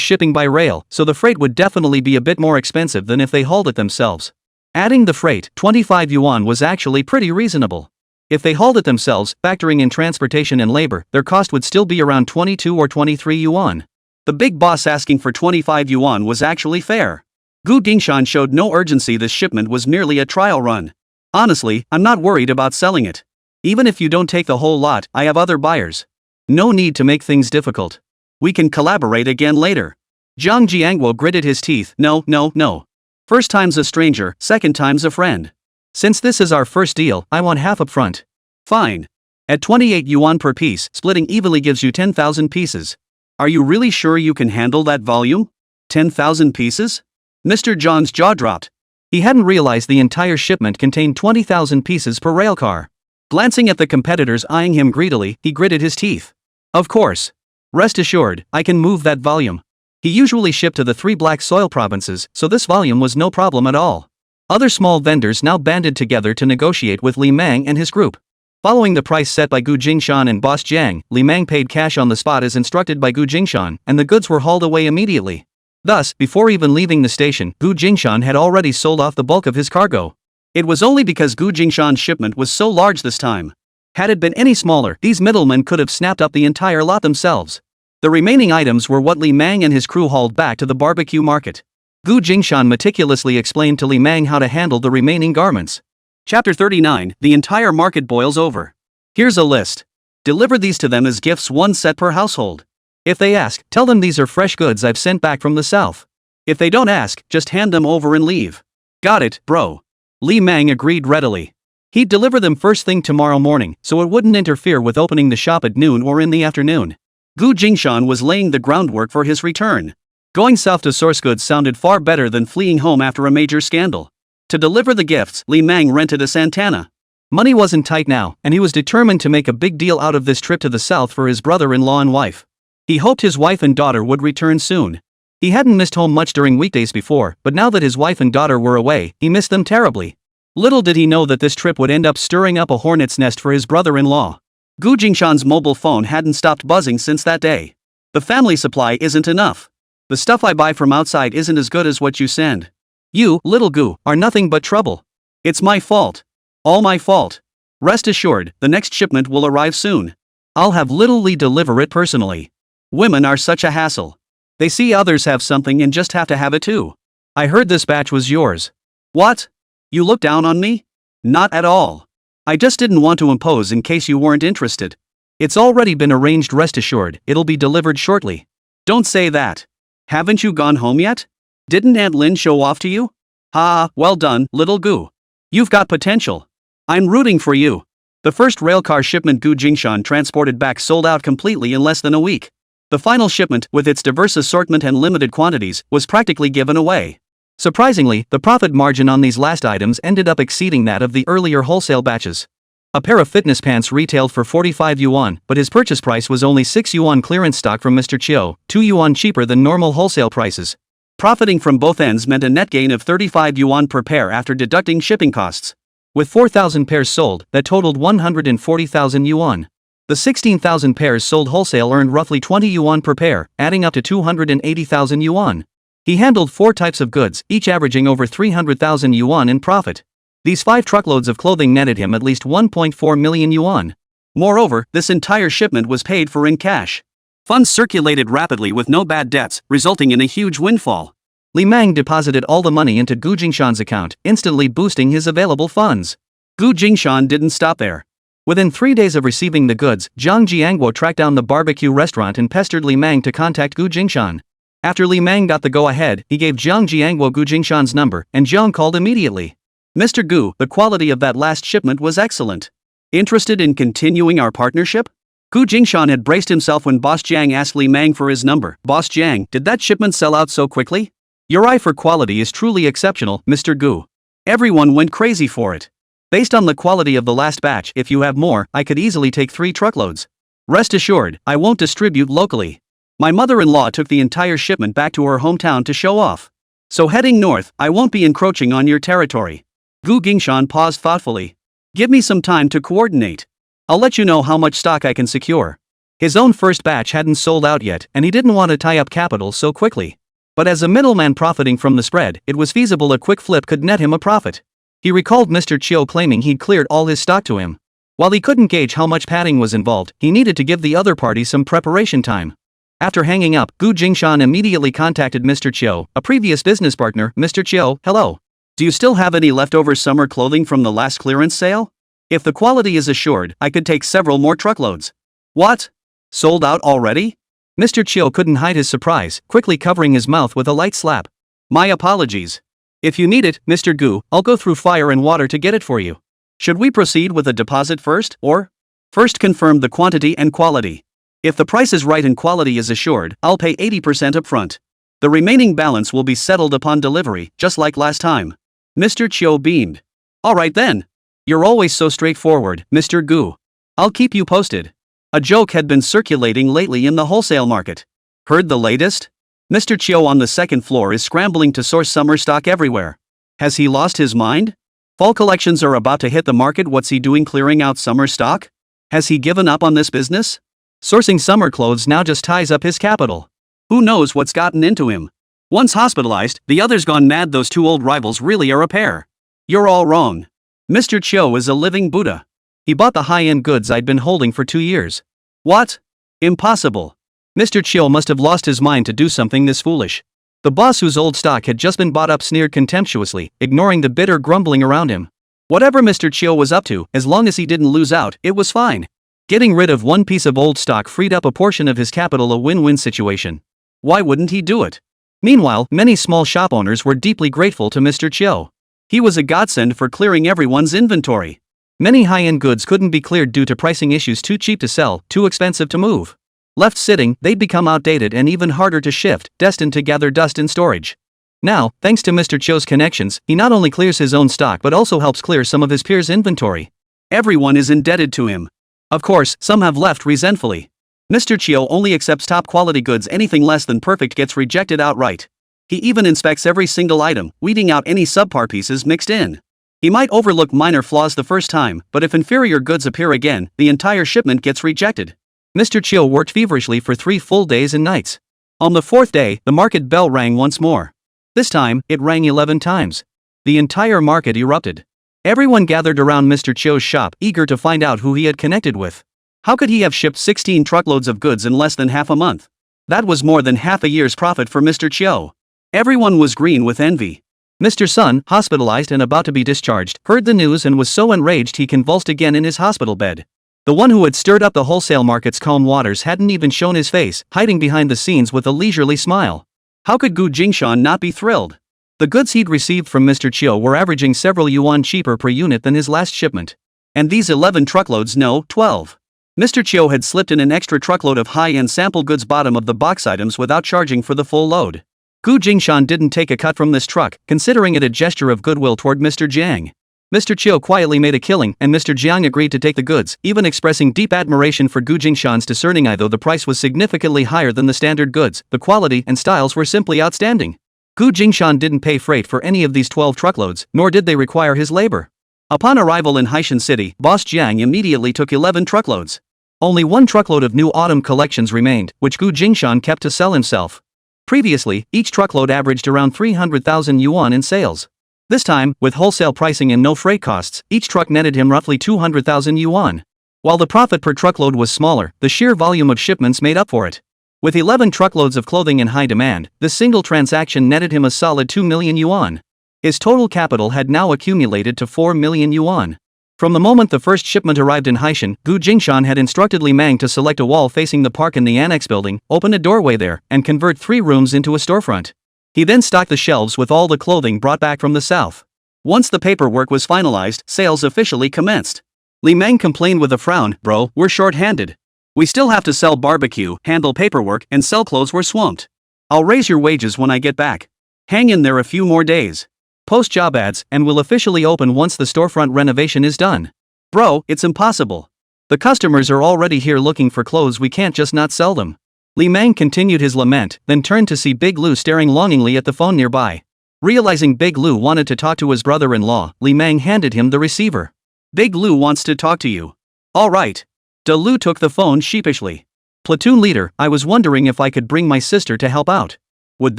shipping by rail, so the freight would definitely be a bit more expensive than if they hauled it themselves. Adding the freight, 25 yuan was actually pretty reasonable. If they hauled it themselves, factoring in transportation and labor, their cost would still be around 22 or 23 yuan. The big boss asking for 25 yuan was actually fair. Gu Jingshan showed no urgency. This shipment was merely a trial run. Honestly, I'm not worried about selling it. Even if you don't take the whole lot, I have other buyers. No need to make things difficult. We can collaborate again later. Zhang Jiangguo gritted his teeth. No. First time's a stranger, second time's a friend. Since this is our first deal, I want half up front. Fine. At 28 yuan per piece, splitting evenly gives you 10,000 pieces. Are you really sure you can handle that volume? 10,000 pieces? Mr. John's jaw dropped. He hadn't realized the entire shipment contained 20,000 pieces per railcar. Glancing at the competitors eyeing him greedily, he gritted his teeth. Of course. Rest assured, I can move that volume. He usually shipped to the 3 black soil provinces, so this volume was no problem at all. Other small vendors now banded together to negotiate with Li Mang and his group. Following the price set by Gu Jingshan and Boss Jiang, Li Mang paid cash on the spot as instructed by Gu Jingshan, and the goods were hauled away immediately. Thus, before even leaving the station, Gu Jingshan had already sold off the bulk of his cargo. It was only because Gu Jingshan's shipment was so large this time. Had it been any smaller, these middlemen could have snapped up the entire lot themselves. The remaining items were what Li Mang and his crew hauled back to the barbecue market. Gu Jingshan meticulously explained to Li Mang how to handle the remaining garments. Chapter 39, The entire market boils over. Here's a list. Deliver these to them as gifts, 1 set per household. If they ask, tell them these are fresh goods I've sent back from the south. If they don't ask, just hand them over and leave. Got it, bro. Li Mang agreed readily. He'd deliver them first thing tomorrow morning, so it wouldn't interfere with opening the shop at noon or in the afternoon. Gu Jingshan was laying the groundwork for his return. Going south to source goods sounded far better than fleeing home after a major scandal. To deliver the gifts, Li Mang rented a Santana. Money wasn't tight now, and he was determined to make a big deal out of this trip to the south for his brother-in-law and wife. He hoped his wife and daughter would return soon. He hadn't missed home much during weekdays before, but now that his wife and daughter were away, he missed them terribly. Little did he know that this trip would end up stirring up a hornet's nest for his brother-in-law. Gu Jingshan's mobile phone hadn't stopped buzzing since that day. The family supply isn't enough. The stuff I buy from outside isn't as good as what you send. You, little Gu, are nothing but trouble. It's my fault. All my fault. Rest assured, the next shipment will arrive soon. I'll have little Li deliver it personally. Women are such a hassle. They see others have something and just have to have it too. I heard this batch was yours. What? You look down on me? Not at all. I just didn't want to impose in case you weren't interested. It's already been arranged, rest assured, it'll be delivered shortly. Don't say that. Haven't you gone home yet? Didn't Aunt Lin show off to you? Ha, well done, little Gu. You've got potential. I'm rooting for you. The first railcar shipment Gu Jingshan transported back sold out completely in less than a week. The final shipment, with its diverse assortment and limited quantities, was practically given away. Surprisingly, the profit margin on these last items ended up exceeding that of the earlier wholesale batches. A pair of fitness pants retailed for 45 yuan, but his purchase price was only 6 yuan clearance stock from Mr. Chiu, 2 yuan cheaper than normal wholesale prices. Profiting from both ends meant a net gain of 35 yuan per pair after deducting shipping costs. With 4,000 pairs sold, that totaled 140,000 yuan. The 16,000 pairs sold wholesale earned roughly 20 yuan per pair, adding up to 280,000 yuan. He handled 4 types of goods, each averaging over 300,000 yuan in profit. These 5 truckloads of clothing netted him at least 1.4 million yuan. Moreover, this entire shipment was paid for in cash. Funds circulated rapidly with no bad debts, resulting in a huge windfall. Li Mang deposited all the money into Gu Jingshan's account, instantly boosting his available funds. Gu Jingshan didn't stop there. Within 3 days of receiving the goods, Zhang Jiangguo tracked down the barbecue restaurant and pestered Li Mang to contact Gu Jingshan. After Li Mang got the go-ahead, he gave Zhang Jiangguo Gu Jingshan's number, and Zhang called immediately. Mr. Gu, the quality of that last shipment was excellent. Interested in continuing our partnership? Gu Jingshan had braced himself when Boss Jiang asked Li Mang for his number. Boss Jiang, did that shipment sell out so quickly? Your eye for quality is truly exceptional, Mr. Gu. Everyone went crazy for it. Based on the quality of the last batch, if you have more, I could easily take 3 truckloads. Rest assured, I won't distribute locally. My mother-in-law took the entire shipment back to her hometown to show off. So heading north, I won't be encroaching on your territory. Gu Jingshan paused thoughtfully. Give me some time to coordinate. I'll let you know how much stock I can secure. His own first batch hadn't sold out yet, and he didn't want to tie up capital so quickly. But as a middleman profiting from the spread, it was feasible a quick flip could net him a profit. He recalled Mr. Chiu claiming he'd cleared all his stock to him. While he couldn't gauge how much padding was involved, he needed to give the other party some preparation time. After hanging up, Gu Jingshan immediately contacted Mr. Chiu, a previous business partner. Mr. Chiu, hello. Do you still have any leftover summer clothing from the last clearance sale? If the quality is assured, I could take several more truckloads. What? Sold out already? Mr. Chiu couldn't hide his surprise, quickly covering his mouth with a light slap. My apologies. If you need it, Mr. Gu, I'll go through fire and water to get it for you. Should we proceed with a deposit first, or? First confirm the quantity and quality. If the price is right and quality is assured, I'll pay 80% upfront. The remaining balance will be settled upon delivery, just like last time. Mr. Chiu beamed. Alright then. You're always so straightforward, Mr. Gu. I'll keep you posted. A joke had been circulating lately in the wholesale market. Heard the latest? Mr. Chiu on the second floor is scrambling to source summer stock everywhere. Has he lost his mind? Fall collections are about to hit the market. What's he doing clearing out summer stock? Has he given up on this business? Sourcing summer clothes now just ties up his capital. Who knows what's gotten into him? One's hospitalized, the other's gone mad. Those two old rivals really are a pair. You're all wrong. Mr. Chiu is a living Buddha. He bought the high-end goods I'd been holding for 2 years. What? Impossible. Mr. Chiu must have lost his mind to do something this foolish. The boss whose old stock had just been bought up sneered contemptuously, ignoring the bitter grumbling around him. Whatever Mr. Chiu was up to, as long as he didn't lose out, it was fine. Getting rid of one piece of old stock freed up a portion of his capital, a win-win situation. Why wouldn't he do it? Meanwhile, many small shop owners were deeply grateful to Mr. Chiu. He was a godsend for clearing everyone's inventory. Many high-end goods couldn't be cleared due to pricing issues, too cheap to sell, too expensive to move. Left sitting, they'd become outdated and even harder to shift, destined to gather dust in storage. Now, thanks to Mr. Chiu's connections, he not only clears his own stock but also helps clear some of his peers' inventory. Everyone is indebted to him. Of course, some have left resentfully. Mr. Chiu only accepts top-quality goods. Anything less than perfect gets rejected outright. He even inspects every single item, weeding out any subpar pieces mixed in. He might overlook minor flaws the first time, but if inferior goods appear again, the entire shipment gets rejected. Mr. Chiu worked feverishly for 3 full days and nights. On the 4th day, the market bell rang once more. This time, it rang 11 times. The entire market erupted. Everyone gathered around Mr. Chiu's shop, eager to find out who he had connected with. How could he have shipped 16 truckloads of goods in less than half a month? That was more than half a year's profit for Mr. Chiu. Everyone was green with envy. Mr. Sun, hospitalized and about to be discharged, heard the news and was so enraged he convulsed again in his hospital bed. The one who had stirred up the wholesale market's calm waters hadn't even shown his face, hiding behind the scenes with a leisurely smile. How could Gu Jingshan not be thrilled? The goods he'd received from Mr. Chiu were averaging several yuan cheaper per unit than his last shipment. And these 11 truckloads, no, 12. Mr. Chiu had slipped in an extra truckload of high-end sample goods bottom of the box items without charging for the full load. Gu Jingshan didn't take a cut from this truck, considering it a gesture of goodwill toward Mr. Jiang. Mr. Chiu quietly made a killing, and Mr. Jiang agreed to take the goods, even expressing deep admiration for Gu Jingshan's discerning eye. Though the price was significantly higher than the standard goods, the quality and styles were simply outstanding. Gu Jingshan didn't pay freight for any of these 12 truckloads, nor did they require his labor. Upon arrival in Haishan City, Boss Jiang immediately took 11 truckloads. Only 1 truckload of new autumn collections remained, which Gu Jingshan kept to sell himself. Previously, each truckload averaged around 300,000 yuan in sales. This time, with wholesale pricing and no freight costs, each truck netted him roughly 200,000 yuan. While the profit per truckload was smaller, the sheer volume of shipments made up for it. With 11 truckloads of clothing in high demand, this single transaction netted him a solid 2 million yuan. His total capital had now accumulated to 4 million yuan. From the moment the first shipment arrived in Haishan, Gu Jingshan had instructed Li Mang to select a wall facing the park in the annex building, open a doorway there, and convert 3 rooms into a storefront. He then stocked the shelves with all the clothing brought back from the south. Once the paperwork was finalized, sales officially commenced. Li Mang complained with a frown, "Bro, we're short-handed. We still have to sell barbecue, handle paperwork, and sell clothes. We're swamped. I'll raise your wages when I get back. Hang in there a few more days. Post job ads, and we'll officially open once the storefront renovation is done." "Bro, it's impossible. The customers are already here looking for clothes. We can't just not sell them." Li Mang continued his lament, then turned to see Big Lu staring longingly at the phone nearby. Realizing Big Lu wanted to talk to his brother-in-law, Li Mang handed him the receiver. "Big Lu wants to talk to you." "All right." De Lu took the phone sheepishly. "Platoon leader, I was wondering if I could bring my sister to help out. Would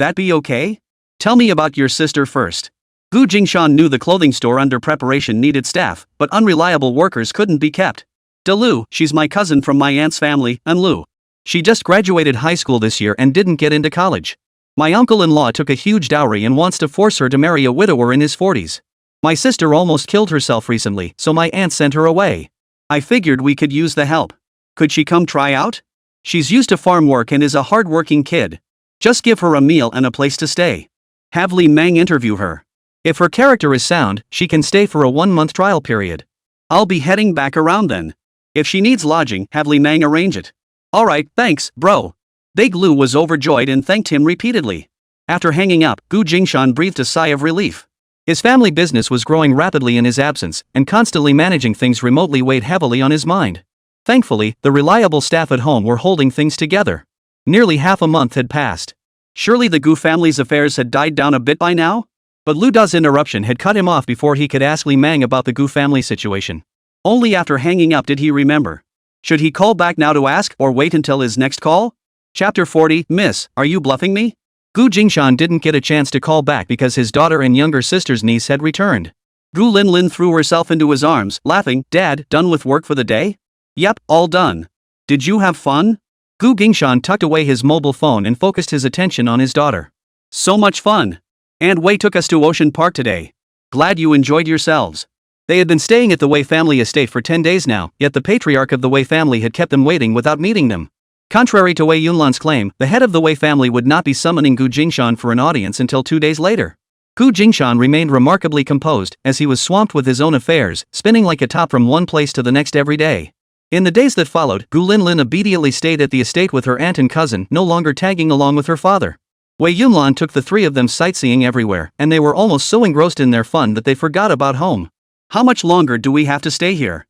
that be okay? Tell me about your sister first." Gu Jingshan knew the clothing store under preparation needed staff, but unreliable workers couldn't be kept. "De Lu, she's my cousin from my aunt's family, An Lu. She just graduated high school this year and didn't get into college. My uncle-in-law took a huge dowry and wants to force her to marry a widower in his 40s. My sister almost killed herself recently, so my aunt sent her away. I figured we could use the help. Could she come try out? She's used to farm work and is a hard-working kid. Just give her a meal and a place to stay. Have Li Mang interview her. If her character is sound, she can stay for a 1-month trial period. I'll be heading back around then. If she needs lodging, have Li Mang arrange it." "Alright, thanks, bro." Big Lu was overjoyed and thanked him repeatedly. After hanging up, Gu Jingshan breathed a sigh of relief. His family business was growing rapidly in his absence, and constantly managing things remotely weighed heavily on his mind. Thankfully, the reliable staff at home were holding things together. Nearly half a month had passed. Surely the Gu family's affairs had died down a bit by now? But Lu Da's interruption had cut him off before he could ask Li Mang about the Gu family situation. Only after hanging up did he remember. Should he call back now to ask, or wait until his next call? Chapter 40, Miss, are you bluffing me? Gu Jingshan didn't get a chance to call back because his daughter and younger sister's niece had returned. Gu Linlin threw herself into his arms, laughing. Dad, done with work for the day? Yep, all done. Did you have fun? Gu Jingshan tucked away his mobile phone and focused his attention on his daughter. So much fun. And Wei took us to Ocean Park today. Glad you enjoyed yourselves. They had been staying at the Wei family estate for 10 days now, yet the patriarch of the Wei family had kept them waiting without meeting them. Contrary to Wei Yunlan's claim, the head of the Wei family would not be summoning Gu Jingshan for an audience until 2 days later. Gu Jingshan remained remarkably composed, as he was swamped with his own affairs, spinning like a top from one place to the next every day. In the days that followed, Gu Linlin obediently stayed at the estate with her aunt and cousin, no longer tagging along with her father. Wei Yunlan took the three of them sightseeing everywhere, and they were almost so engrossed in their fun that they forgot about home. How much longer do we have to stay here?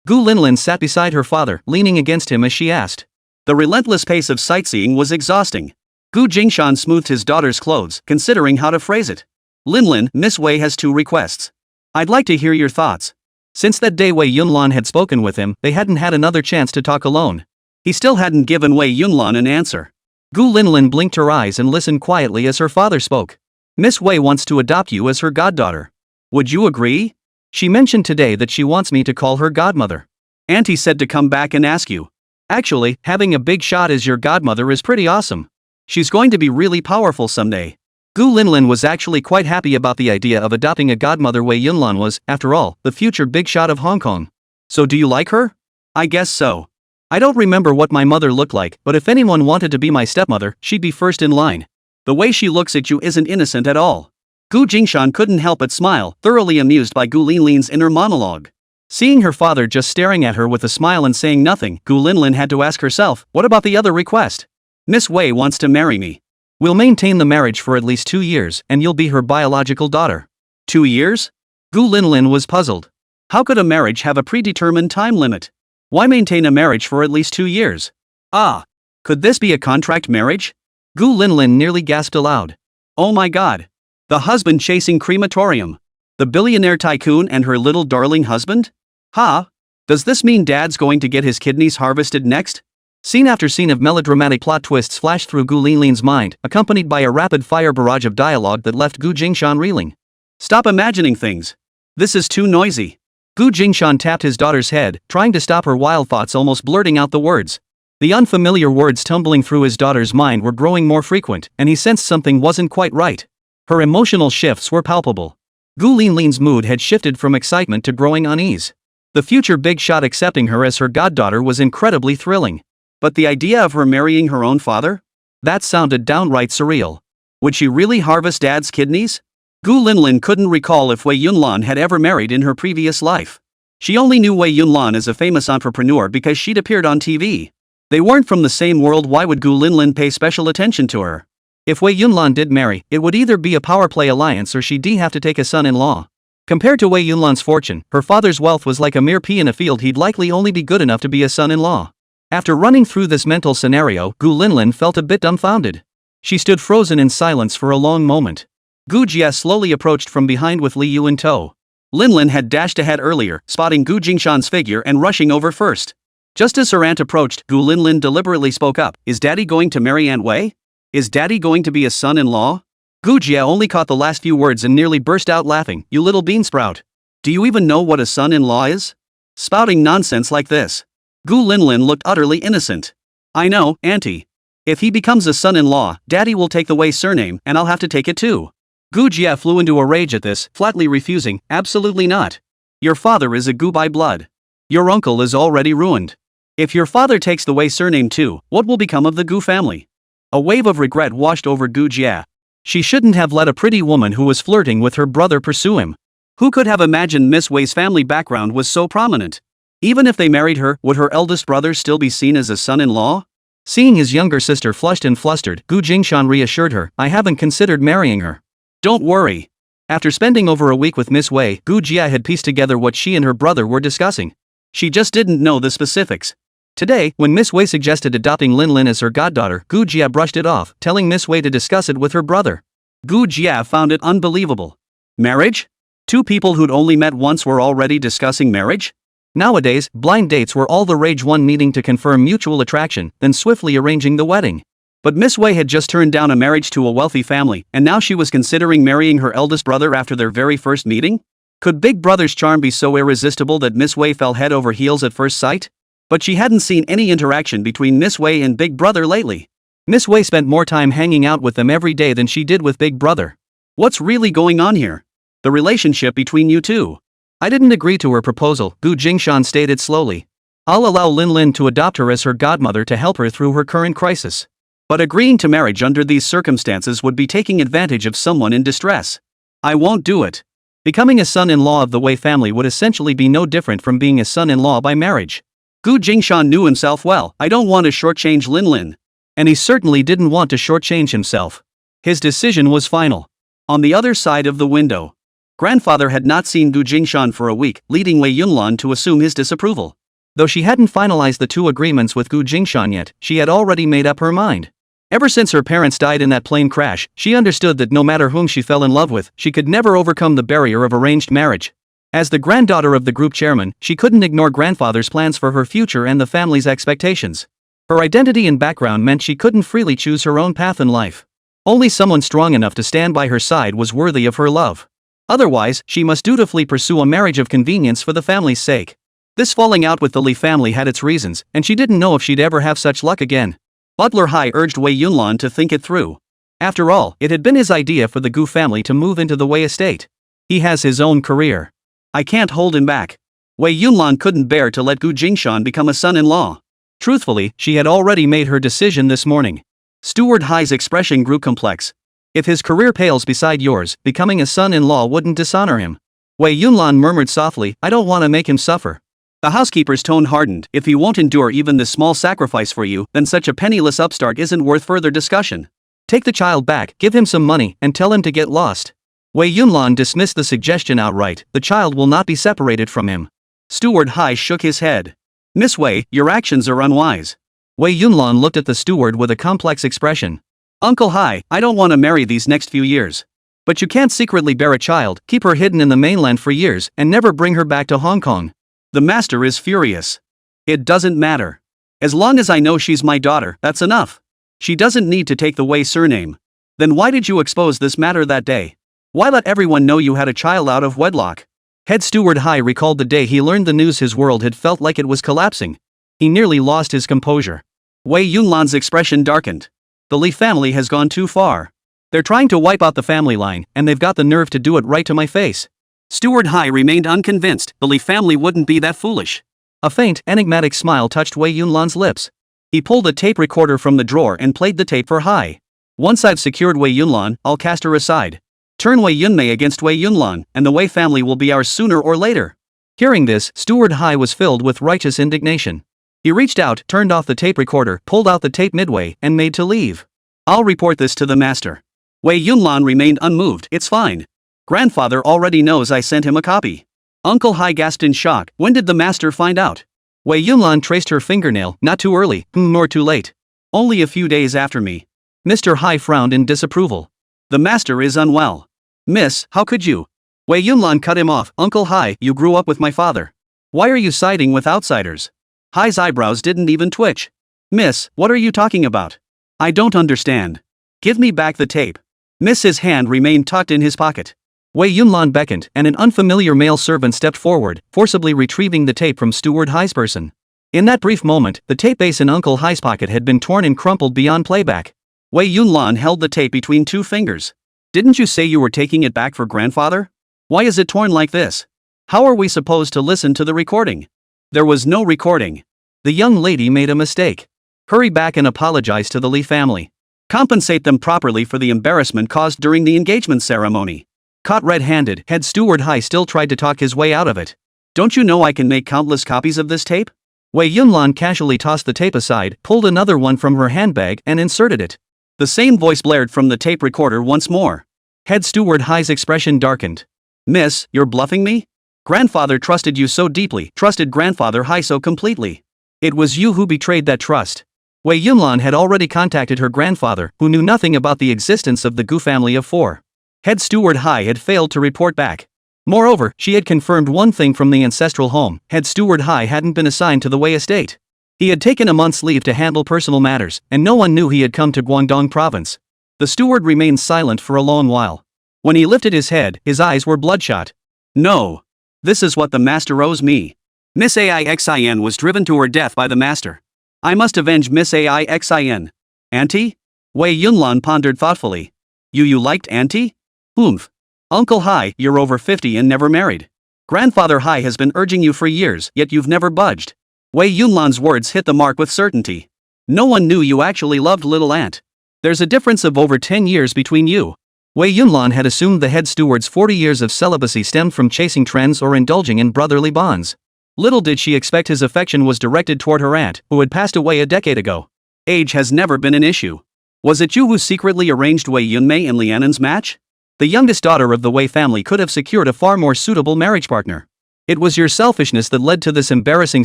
Gu Linlin sat beside her father, leaning against him as she asked. The relentless pace of sightseeing was exhausting. Gu Jingshan smoothed his daughter's clothes, considering how to phrase it. Linlin, Miss Wei has 2 requests. I'd like to hear your thoughts. Since that day Wei Yunlan had spoken with him, they hadn't had another chance to talk alone. He still hadn't given Wei Yunlan an answer. Gu Linlin blinked her eyes and listened quietly as her father spoke. Miss Wei wants to adopt you as her goddaughter. Would you agree? She mentioned today that she wants me to call her godmother. Auntie said to come back and ask you. Actually, having a big shot as your godmother is pretty awesome. She's going to be really powerful someday. Gu Linlin was actually quite happy about the idea of adopting a godmother. Wei Yunlan was, after all, the future big shot of Hong Kong. So do you like her? I guess so. I don't remember what my mother looked like, but if anyone wanted to be my stepmother, she'd be first in line. The way she looks at you isn't innocent at all. Gu Jingshan couldn't help but smile, thoroughly amused by Gu Linlin's inner monologue. Seeing her father just staring at her with a smile and saying nothing, Gu Linlin had to ask herself, what about the other request? Miss Wei wants to marry me. We'll maintain the marriage for at least 2 years, and you'll be her biological daughter. 2 years? Gu Linlin was puzzled. How could a marriage have a predetermined time limit? Why maintain a marriage for at least 2 years? Ah! Could this be a contract marriage? Gu Linlin nearly gasped aloud. Oh my god! The husband chasing crematorium. The billionaire tycoon and her little darling husband? Huh? Does this mean Dad's going to get his kidneys harvested next? Scene after scene of melodramatic plot twists flashed through Gu Linlin's mind, accompanied by a rapid-fire barrage of dialogue that left Gu Jingshan reeling. Stop imagining things. This is too noisy. Gu Jingshan tapped his daughter's head, trying to stop her wild thoughts, almost blurting out the words. The unfamiliar words tumbling through his daughter's mind were growing more frequent, and he sensed something wasn't quite right. Her emotional shifts were palpable. Gu Linlin's mood had shifted from excitement to growing unease. The future big shot accepting her as her goddaughter was incredibly thrilling. But the idea of her marrying her own father? That sounded downright surreal. Would she really harvest Dad's kidneys? Gu Linlin couldn't recall if Wei Yunlan had ever married in her previous life. She only knew Wei Yunlan as a famous entrepreneur because she'd appeared on TV. They weren't from the same world. Why would Gu Linlin pay special attention to her? If Wei Yunlan did marry, it would either be a power play alliance or she'd have to take a son-in-law. Compared to Wei Yunlan's fortune, her father's wealth was like a mere pea in a field. He'd likely only be good enough to be a son-in-law. After running through this mental scenario, Gu Linlin felt a bit dumbfounded. She stood frozen in silence for a long moment. Gu Jie slowly approached from behind with Li Yu in tow. Linlin had dashed ahead earlier, spotting Gu Jingshan's figure and rushing over first. Just as her aunt approached, Gu Linlin deliberately spoke up. Is Daddy going to marry Aunt Wei? Is Daddy going to be a son-in-law? Gu Jie only caught the last few words and nearly burst out laughing. You little beansprout. Do you even know what a son-in-law is? Spouting nonsense like this. Gu Linlin looked utterly innocent. I know, Auntie. If he becomes a son-in-law, Daddy will take the Wei surname and I'll have to take it too. Gu Jie flew into a rage at this, flatly refusing. Absolutely not. Your father is a Gu by blood. Your uncle is already ruined. If your father takes the Wei surname too, what will become of the Gu family? A wave of regret washed over Gu Jie. She shouldn't have let a pretty woman who was flirting with her brother pursue him. Who could have imagined Miss Wei's family background was so prominent? Even if they married her, would her eldest brother still be seen as a son-in-law? Seeing his younger sister flushed and flustered, Jingshan reassured her, I haven't considered marrying her. Don't worry. After spending over a week with Miss Wei, Jia had pieced together what she and her brother were discussing. She just didn't know the specifics. Today, when Miss Wei suggested adopting Lin as her goddaughter, Jia brushed it off, telling Miss Wei to discuss it with her brother. Jia found it unbelievable. Marriage? Two people who'd only met once were already discussing marriage? Nowadays, blind dates were all the rage, one meeting to confirm mutual attraction, then swiftly arranging the wedding. But Miss Wei had just turned down a marriage to a wealthy family, and now she was considering marrying her eldest brother after their very first meeting? Could Big Brother's charm be so irresistible that Miss Wei fell head over heels at first sight? But she hadn't seen any interaction between Miss Wei and Big Brother lately. Miss Wei spent more time hanging out with them every day than she did with Big Brother. What's really going on here? The relationship between you two. I didn't agree to her proposal, Jingshan stated slowly. I'll allow Lin to adopt her as her godmother to help her through her current crisis. But agreeing to marriage under these circumstances would be taking advantage of someone in distress. I won't do it. Becoming a son-in-law of the Wei family would essentially be no different from being a son-in-law by marriage. Jingshan knew himself well. I don't want to shortchange Lin. And he certainly didn't want to shortchange himself. His decision was final. On the other side of the window, grandfather had not seen Jingshan for a week, leading Wei Yunlan to assume his disapproval. Though she hadn't finalized the two agreements with Jingshan yet, she had already made up her mind. Ever since her parents died in that plane crash, she understood that no matter whom she fell in love with, she could never overcome the barrier of arranged marriage. As the granddaughter of the group chairman, she couldn't ignore grandfather's plans for her future and the family's expectations. Her identity and background meant she couldn't freely choose her own path in life. Only someone strong enough to stand by her side was worthy of her love. Otherwise, she must dutifully pursue a marriage of convenience for the family's sake. This falling out with the Li family had its reasons, and she didn't know if she'd ever have such luck again. Butler Hai urged Wei Yunlan to think it through. After all, it had been his idea for the Gu family to move into the Wei estate. He has his own career. I can't hold him back. Wei Yunlan couldn't bear to let Jingshan become a son-in-law. Truthfully, she had already made her decision this morning. Steward Hai's expression grew complex. If his career pales beside yours, becoming a son-in-law wouldn't dishonor him. Wei Yunlan murmured softly, I don't want to make him suffer. The housekeeper's tone hardened. If he won't endure even this small sacrifice for you, then such a penniless upstart isn't worth further discussion. Take the child back, give him some money, and tell him to get lost. Wei Yunlan dismissed the suggestion outright. The child will not be separated from him. Steward Hai shook his head. Miss Wei, your actions are unwise. Wei Yunlan looked at the steward with a complex expression. Uncle Hai, I don't want to marry these next few years. But you can't secretly bear a child, keep her hidden in the mainland for years, and never bring her back to Hong Kong. The master is furious. It doesn't matter. As long as I know she's my daughter, that's enough. She doesn't need to take the Wei surname. Then why did you expose this matter that day? Why let everyone know you had a child out of wedlock? Head Steward Hai recalled the day he learned the news. His world had felt like it was collapsing. He nearly lost his composure. Wei Yunlan's expression darkened. The Li family has gone too far. They're trying to wipe out the family line, and they've got the nerve to do it right to my face. Steward Hai remained unconvinced. The Li family wouldn't be that foolish. A faint, enigmatic smile touched Wei Yunlan's lips. He pulled a tape recorder from the drawer and played the tape for Hai. Once I've secured Wei Yunlan, I'll cast her aside. Turn Wei Yunmei against Wei Yunlan, and the Wei family will be ours sooner or later. Hearing this, Steward Hai was filled with righteous indignation. He reached out, turned off the tape recorder, pulled out the tape midway, and made to leave. I'll report this to the master. Wei Yunlan remained unmoved. It's fine. Grandfather already knows I sent him a copy. Uncle Hai gasped in shock. When did the master find out? Wei Yunlan traced her fingernail. Not too early, nor too late. Only a few days after me. Mr. Hai frowned in disapproval. The master is unwell. Miss, how could you? Wei Yunlan cut him off. Uncle Hai, you grew up with my father. Why are you siding with outsiders? Hai's eyebrows didn't even twitch. Miss, what are you talking about? I don't understand. Give me back the tape. Miss's hand remained tucked in his pocket. Wei Yunlan beckoned, and an unfamiliar male servant stepped forward, forcibly retrieving the tape from Steward Hai's person. In that brief moment, the tape base in Uncle Hai's pocket had been torn and crumpled beyond playback. Wei Yunlan held the tape between two fingers. Didn't you say you were taking it back for grandfather? Why is it torn like this? How are we supposed to listen to the recording? There was no recording. The young lady made a mistake. Hurry back and apologize to the Li family. Compensate them properly for the embarrassment caused during the engagement ceremony. Caught red-handed, Head Steward Hai still tried to talk his way out of it. Don't you know I can make countless copies of this tape? Wei Yunlan casually tossed the tape aside, pulled another one from her handbag and inserted it. The same voice blared from the tape recorder once more. Head Steward Hai's expression darkened. Miss, you're bluffing me? Grandfather trusted you so deeply, trusted Grandfather Hai so completely. It was you who betrayed that trust. Wei Yunlan had already contacted her grandfather, who knew nothing about the existence of the Gu family of four. Head Steward Hai had failed to report back. Moreover, she had confirmed one thing from the ancestral home: Head Steward Hai hadn't been assigned to the Wei estate. He had taken a month's leave to handle personal matters, and no one knew he had come to Guangdong province. The steward remained silent for a long while. When he lifted his head, his eyes were bloodshot. No. This is what the master owes me. Miss Aixin was driven to her death by the master. I must avenge Miss Aixin. Auntie? Wei Yunlan pondered thoughtfully. You liked Auntie? Oomph. Uncle Hai, you're over 50 and never married. Grandfather Hai has been urging you for years, yet you've never budged. Wei Yunlan's words hit the mark with certainty. No one knew you actually loved little aunt. There's a difference of over 10 years between you. Wei Yunlan had assumed the head steward's 40 years of celibacy stemmed from chasing trends or indulging in brotherly bonds. Little did she expect his affection was directed toward her aunt, who had passed away a decade ago. Age has never been an issue. Was it you who secretly arranged Wei Yunmei and Lianen's match? The youngest daughter of the Wei family could have secured a far more suitable marriage partner. It was your selfishness that led to this embarrassing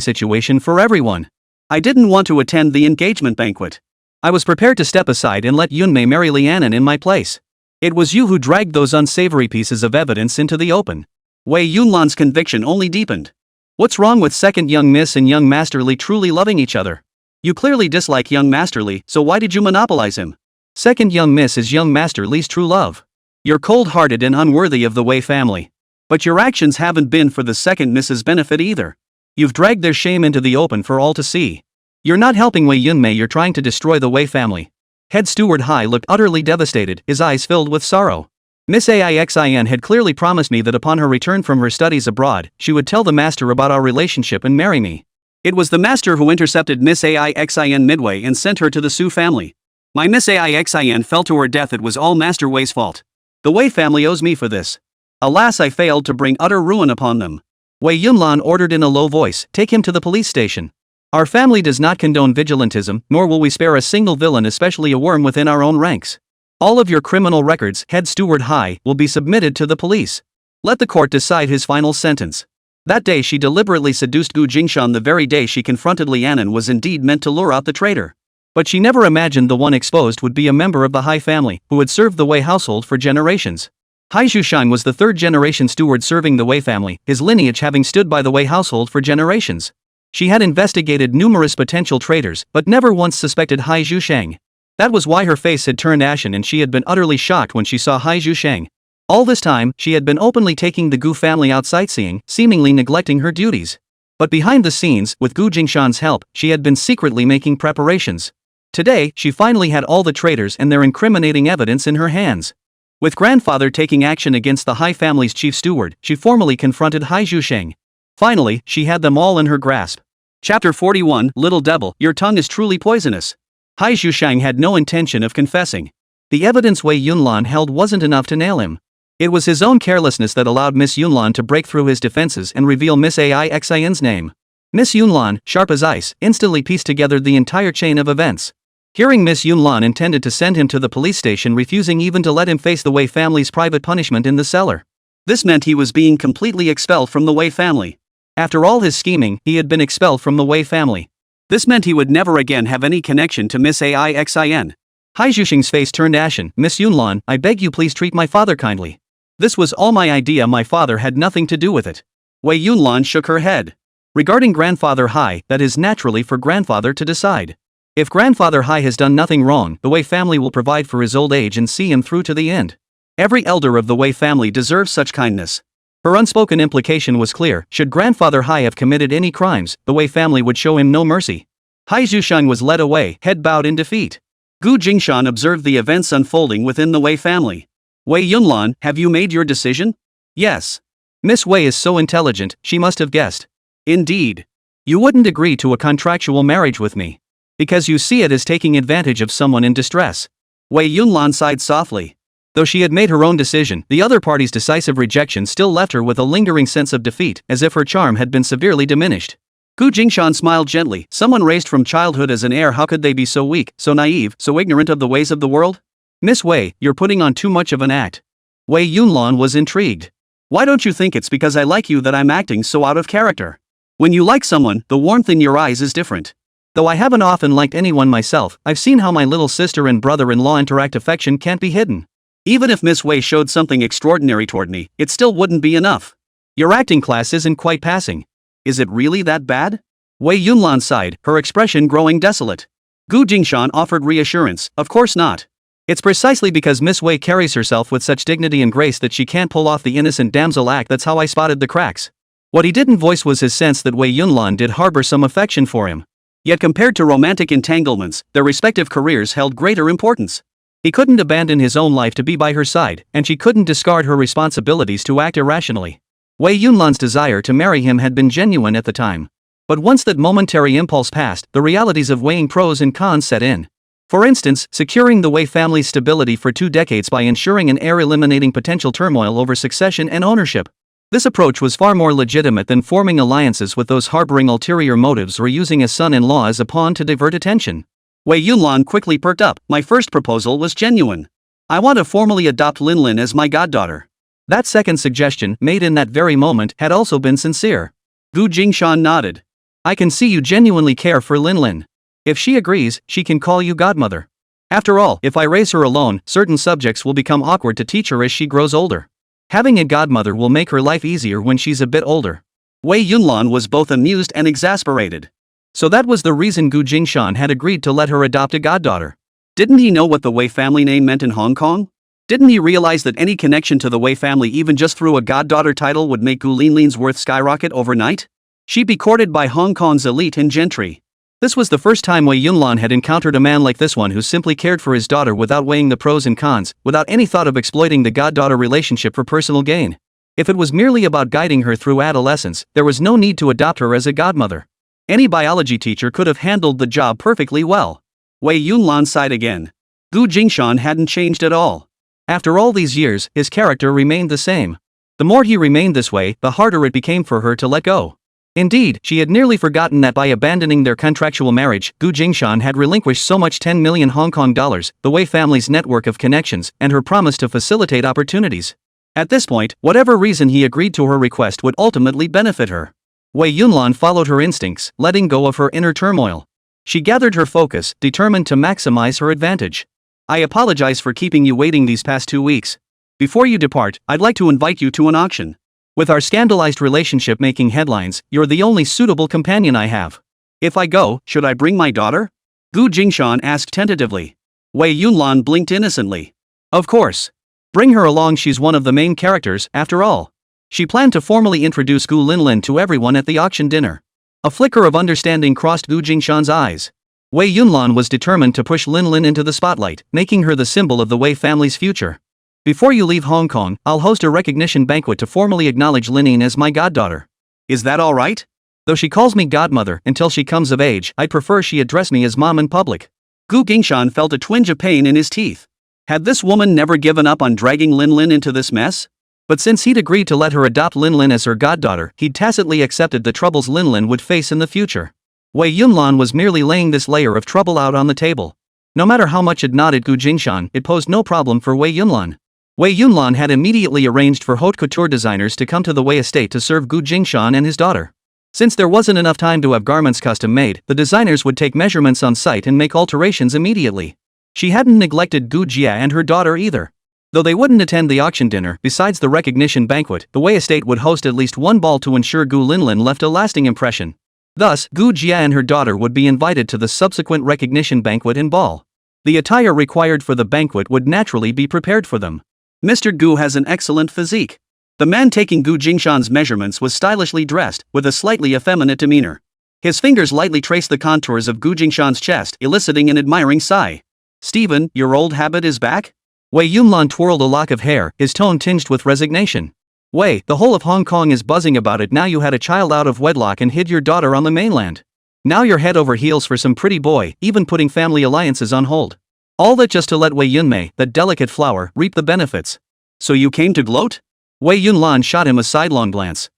situation for everyone. I didn't want to attend the engagement banquet. I was prepared to step aside and let Yunmei marry Lianen in my place. It was you who dragged those unsavory pieces of evidence into the open. Wei Yunlan's conviction only deepened. What's wrong with second young Miss and young Master Li truly loving each other? You clearly dislike young Master Li, so why did you monopolize him? Second young Miss is young Master Li's true love. You're cold-hearted and unworthy of the Wei family. But your actions haven't been for the second Miss's benefit either. You've dragged their shame into the open for all to see. You're not helping Wei Yunmei, you're trying to destroy the Wei family. Head Steward Hai looked utterly devastated, his eyes filled with sorrow. Miss Aixin had clearly promised me that upon her return from her studies abroad, she would tell the master about our relationship and marry me. It was the master who intercepted Miss Aixin midway and sent her to the Su family. My Miss Aixin fell to her death. It was all Master Wei's fault. The Wei family owes me for this. Alas, I failed to bring utter ruin upon them. Wei Yunlan ordered in a low voice, take him to the police station. Our family does not condone vigilantism, nor will we spare a single villain, especially a worm within our own ranks. All of your criminal records, Head Steward Hai, will be submitted to the police. Let the court decide his final sentence. That day she deliberately seduced Gu Jingshan. The very day she confronted Lianen was indeed meant to lure out the traitor. But she never imagined the one exposed would be a member of the Hai family, who had served the Wei household for generations. Hai Zhushang was the third-generation steward serving the Wei family, his lineage having stood by the Wei household for generations. She had investigated numerous potential traitors, but never once suspected Hai Zhushang. That was why her face had turned ashen and she had been utterly shocked when she saw Hai Zhushang. All this time, she had been openly taking the Gu family out sightseeing, seemingly neglecting her duties. But behind the scenes, with Gu Jingshan's help, she had been secretly making preparations. Today, she finally had all the traitors and their incriminating evidence in her hands. With grandfather taking action against the Hai family's chief steward, she formally confronted Hai Zhushang. Finally, she had them all in her grasp. Chapter 41, Little Devil, your tongue is truly poisonous. Hai Zhushang had no intention of confessing. The evidence Wei Yunlan held wasn't enough to nail him. It was his own carelessness that allowed Miss Yunlan to break through his defenses and reveal Miss Aixin's name. Miss Yunlan, sharp as ice, instantly pieced together the entire chain of events. Hearing Miss Yunlan intended to send him to the police station, refusing even to let him face the Wei family's private punishment in the cellar. This meant he was being completely expelled from the Wei family. After all his scheming, he had been expelled from the Wei family. This meant he would never again have any connection to Miss Aixin. Hai Zhushang's face turned ashen. Miss Yunlan, I beg you please treat my father kindly. This was all my idea, my father had nothing to do with it. Wei Yunlan shook her head. Regarding grandfather Hai, that is naturally for grandfather to decide. If grandfather Hai has done nothing wrong, the Wei family will provide for his old age and see him through to the end. Every elder of the Wei family deserves such kindness. Her unspoken implication was clear: should grandfather Hai have committed any crimes, the Wei family would show him no mercy. Hai Zhushang was led away, head bowed in defeat. Gu Jingshan observed the events unfolding within the Wei family. Wei Yunlan, have you made your decision? Yes. Miss Wei is so intelligent, she must have guessed. Indeed. You wouldn't agree to a contractual marriage with me. Because you see it as taking advantage of someone in distress. Wei Yunlan sighed softly. Though she had made her own decision, the other party's decisive rejection still left her with a lingering sense of defeat, as if her charm had been severely diminished. Gu Jingshan smiled gently. Someone raised from childhood as an heir, how could they be so weak, so naive, so ignorant of the ways of the world? Miss Wei, you're putting on too much of an act. Wei Yunlan was intrigued. Why don't you think it's because I like you that I'm acting so out of character? When you like someone, the warmth in your eyes is different. Though I haven't often liked anyone myself, I've seen how my little sister and brother-in-law interact. Affection can't be hidden. Even if Miss Wei showed something extraordinary toward me, it still wouldn't be enough. Your acting class isn't quite passing. Is it really that bad? Wei Yunlan sighed, her expression growing desolate. Gu Jingshan offered reassurance, of course not. It's precisely because Miss Wei carries herself with such dignity and grace that she can't pull off the innocent damsel act. That's how I spotted the cracks. What he didn't voice was his sense that Wei Yunlan did harbor some affection for him. Yet compared to romantic entanglements, their respective careers held greater importance. He couldn't abandon his own life to be by her side, and she couldn't discard her responsibilities to act irrationally. Wei Yunlan's desire to marry him had been genuine at the time. But once that momentary impulse passed, the realities of weighing pros and cons set in. For instance, securing the Wei family's stability for 2 decades by ensuring an heir, eliminating potential turmoil over succession and ownership. This approach was far more legitimate than forming alliances with those harboring ulterior motives or using a son-in-law as a pawn to divert attention. Wei Yunlan quickly perked up. My first proposal was genuine. I want to formally adopt Linlin as my goddaughter. That second suggestion, made in that very moment, had also been sincere. Gu Jingshan nodded. I can see you genuinely care for Linlin. If she agrees, she can call you godmother. After all, if I raise her alone, certain subjects will become awkward to teach her as she grows older. Having a godmother will make her life easier when she's a bit older. Wei Yunlan was both amused and exasperated. So that was the reason Gu Jingshan had agreed to let her adopt a goddaughter. Didn't he know what the Wei family name meant in Hong Kong? Didn't he realize that any connection to the Wei family, even just through a goddaughter title, would make Gu Linlin's worth skyrocket overnight? She'd be courted by Hong Kong's elite and gentry. This was the first time Wei Yunlan had encountered a man like this one who simply cared for his daughter without weighing the pros and cons, without any thought of exploiting the goddaughter relationship for personal gain. If it was merely about guiding her through adolescence, there was no need to adopt her as a godmother. Any biology teacher could have handled the job perfectly well. Wei Yunlan sighed again. Gu Jingshan hadn't changed at all. After all these years, his character remained the same. The more he remained this way, the harder it became for her to let go. Indeed, she had nearly forgotten that by abandoning their contractual marriage, Gu Jingshan had relinquished so much 10 million Hong Kong dollars, the Wei family's network of connections, and her promise to facilitate opportunities. At this point, whatever reason he agreed to her request would ultimately benefit her. Wei Yunlan followed her instincts, letting go of her inner turmoil. She gathered her focus, determined to maximize her advantage. I apologize for keeping you waiting these past 2 weeks. Before you depart, I'd like to invite you to an auction. With our scandalized relationship making headlines, you're the only suitable companion I have. If I go, should I bring my daughter? Gu Jingshan asked tentatively. Wei Yunlan blinked innocently. Of course. Bring her along, she's one of the main characters, after all. She planned to formally introduce Gu Linlin to everyone at the auction dinner. A flicker of understanding crossed Gu Jingshan's eyes. Wei Yunlan was determined to push Linlin into the spotlight, making her the symbol of the Wei family's future. Before you leave Hong Kong, I'll host a recognition banquet to formally acknowledge Linlin as my goddaughter. Is that all right? Though she calls me godmother until she comes of age, I'd prefer she address me as mom in public. Gu Jingshan felt a twinge of pain in his teeth. Had this woman never given up on dragging Linlin into this mess? But since he'd agreed to let her adopt Linlin as her goddaughter, he'd tacitly accepted the troubles Linlin would face in the future. Wei Yunlan was merely laying this layer of trouble out on the table. No matter how much it nodded Gu Jingshan, it posed no problem for Wei Yunlan. Wei Yunlan had immediately arranged for haute couture designers to come to the Wei estate to serve Gu Jingshan and his daughter. Since there wasn't enough time to have garments custom made, the designers would take measurements on site and make alterations immediately. She hadn't neglected Gu Jia and her daughter either. Though they wouldn't attend the auction dinner, besides the recognition banquet, the Wei estate would host at least one ball to ensure Gu Linlin left a lasting impression. Thus, Gu Jia and her daughter would be invited to the subsequent recognition banquet and ball. The attire required for the banquet would naturally be prepared for them. Mr. Gu has an excellent physique. The man taking Gu Jingshan's measurements was stylishly dressed, with a slightly effeminate demeanor. His fingers lightly traced the contours of Gu Jingshan's chest, eliciting an admiring sigh. Stephen, your old habit is back? Wei Yunlan twirled a lock of hair, his tone tinged with resignation. Wei, the whole of Hong Kong is buzzing about it now. You had a child out of wedlock and hid your daughter on the mainland. Now you're head over heels for some pretty boy, even putting family alliances on hold. All that just to let Wei Yunmei, that delicate flower, reap the benefits. So you came to gloat? Wei Yunlan shot him a sidelong glance.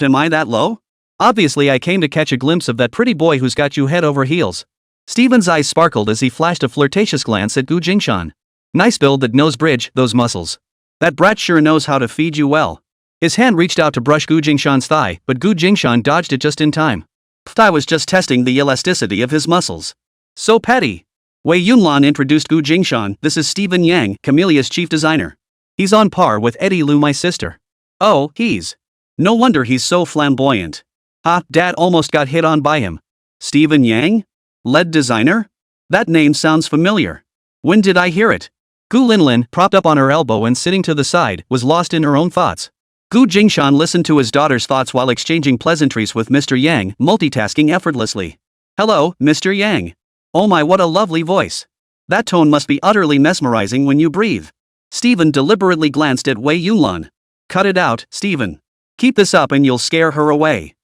Am I that low? Obviously I came to catch a glimpse of that pretty boy who's got you head over heels. Stephen's eyes sparkled as he flashed a flirtatious glance at Gu Jingshan. Nice build, that nose bridge, those muscles. That brat sure knows how to feed you well. His hand reached out to brush Gu Jingshan's thigh, but Gu Jingshan dodged it just in time. I was just testing the elasticity of his muscles. So petty. Wei Yunlan introduced Gu Jingshan. This is Stephen Yang, Camellia's chief designer. He's on par with Eddie Lu, my sister. Oh, he's. No wonder he's so flamboyant. Dad almost got hit on by him. Stephen Yang? Lead designer? That name sounds familiar. When did I hear it? Gu Linlin, propped up on her elbow and sitting to the side, was lost in her own thoughts. Gu Jingshan listened to his daughter's thoughts while exchanging pleasantries with Mr. Yang, multitasking effortlessly. Hello, Mr. Yang. Oh my, what a lovely voice. That tone must be utterly mesmerizing when you breathe. Stephen deliberately glanced at Wei Yunlan. Cut it out, Stephen. Keep this up and you'll scare her away.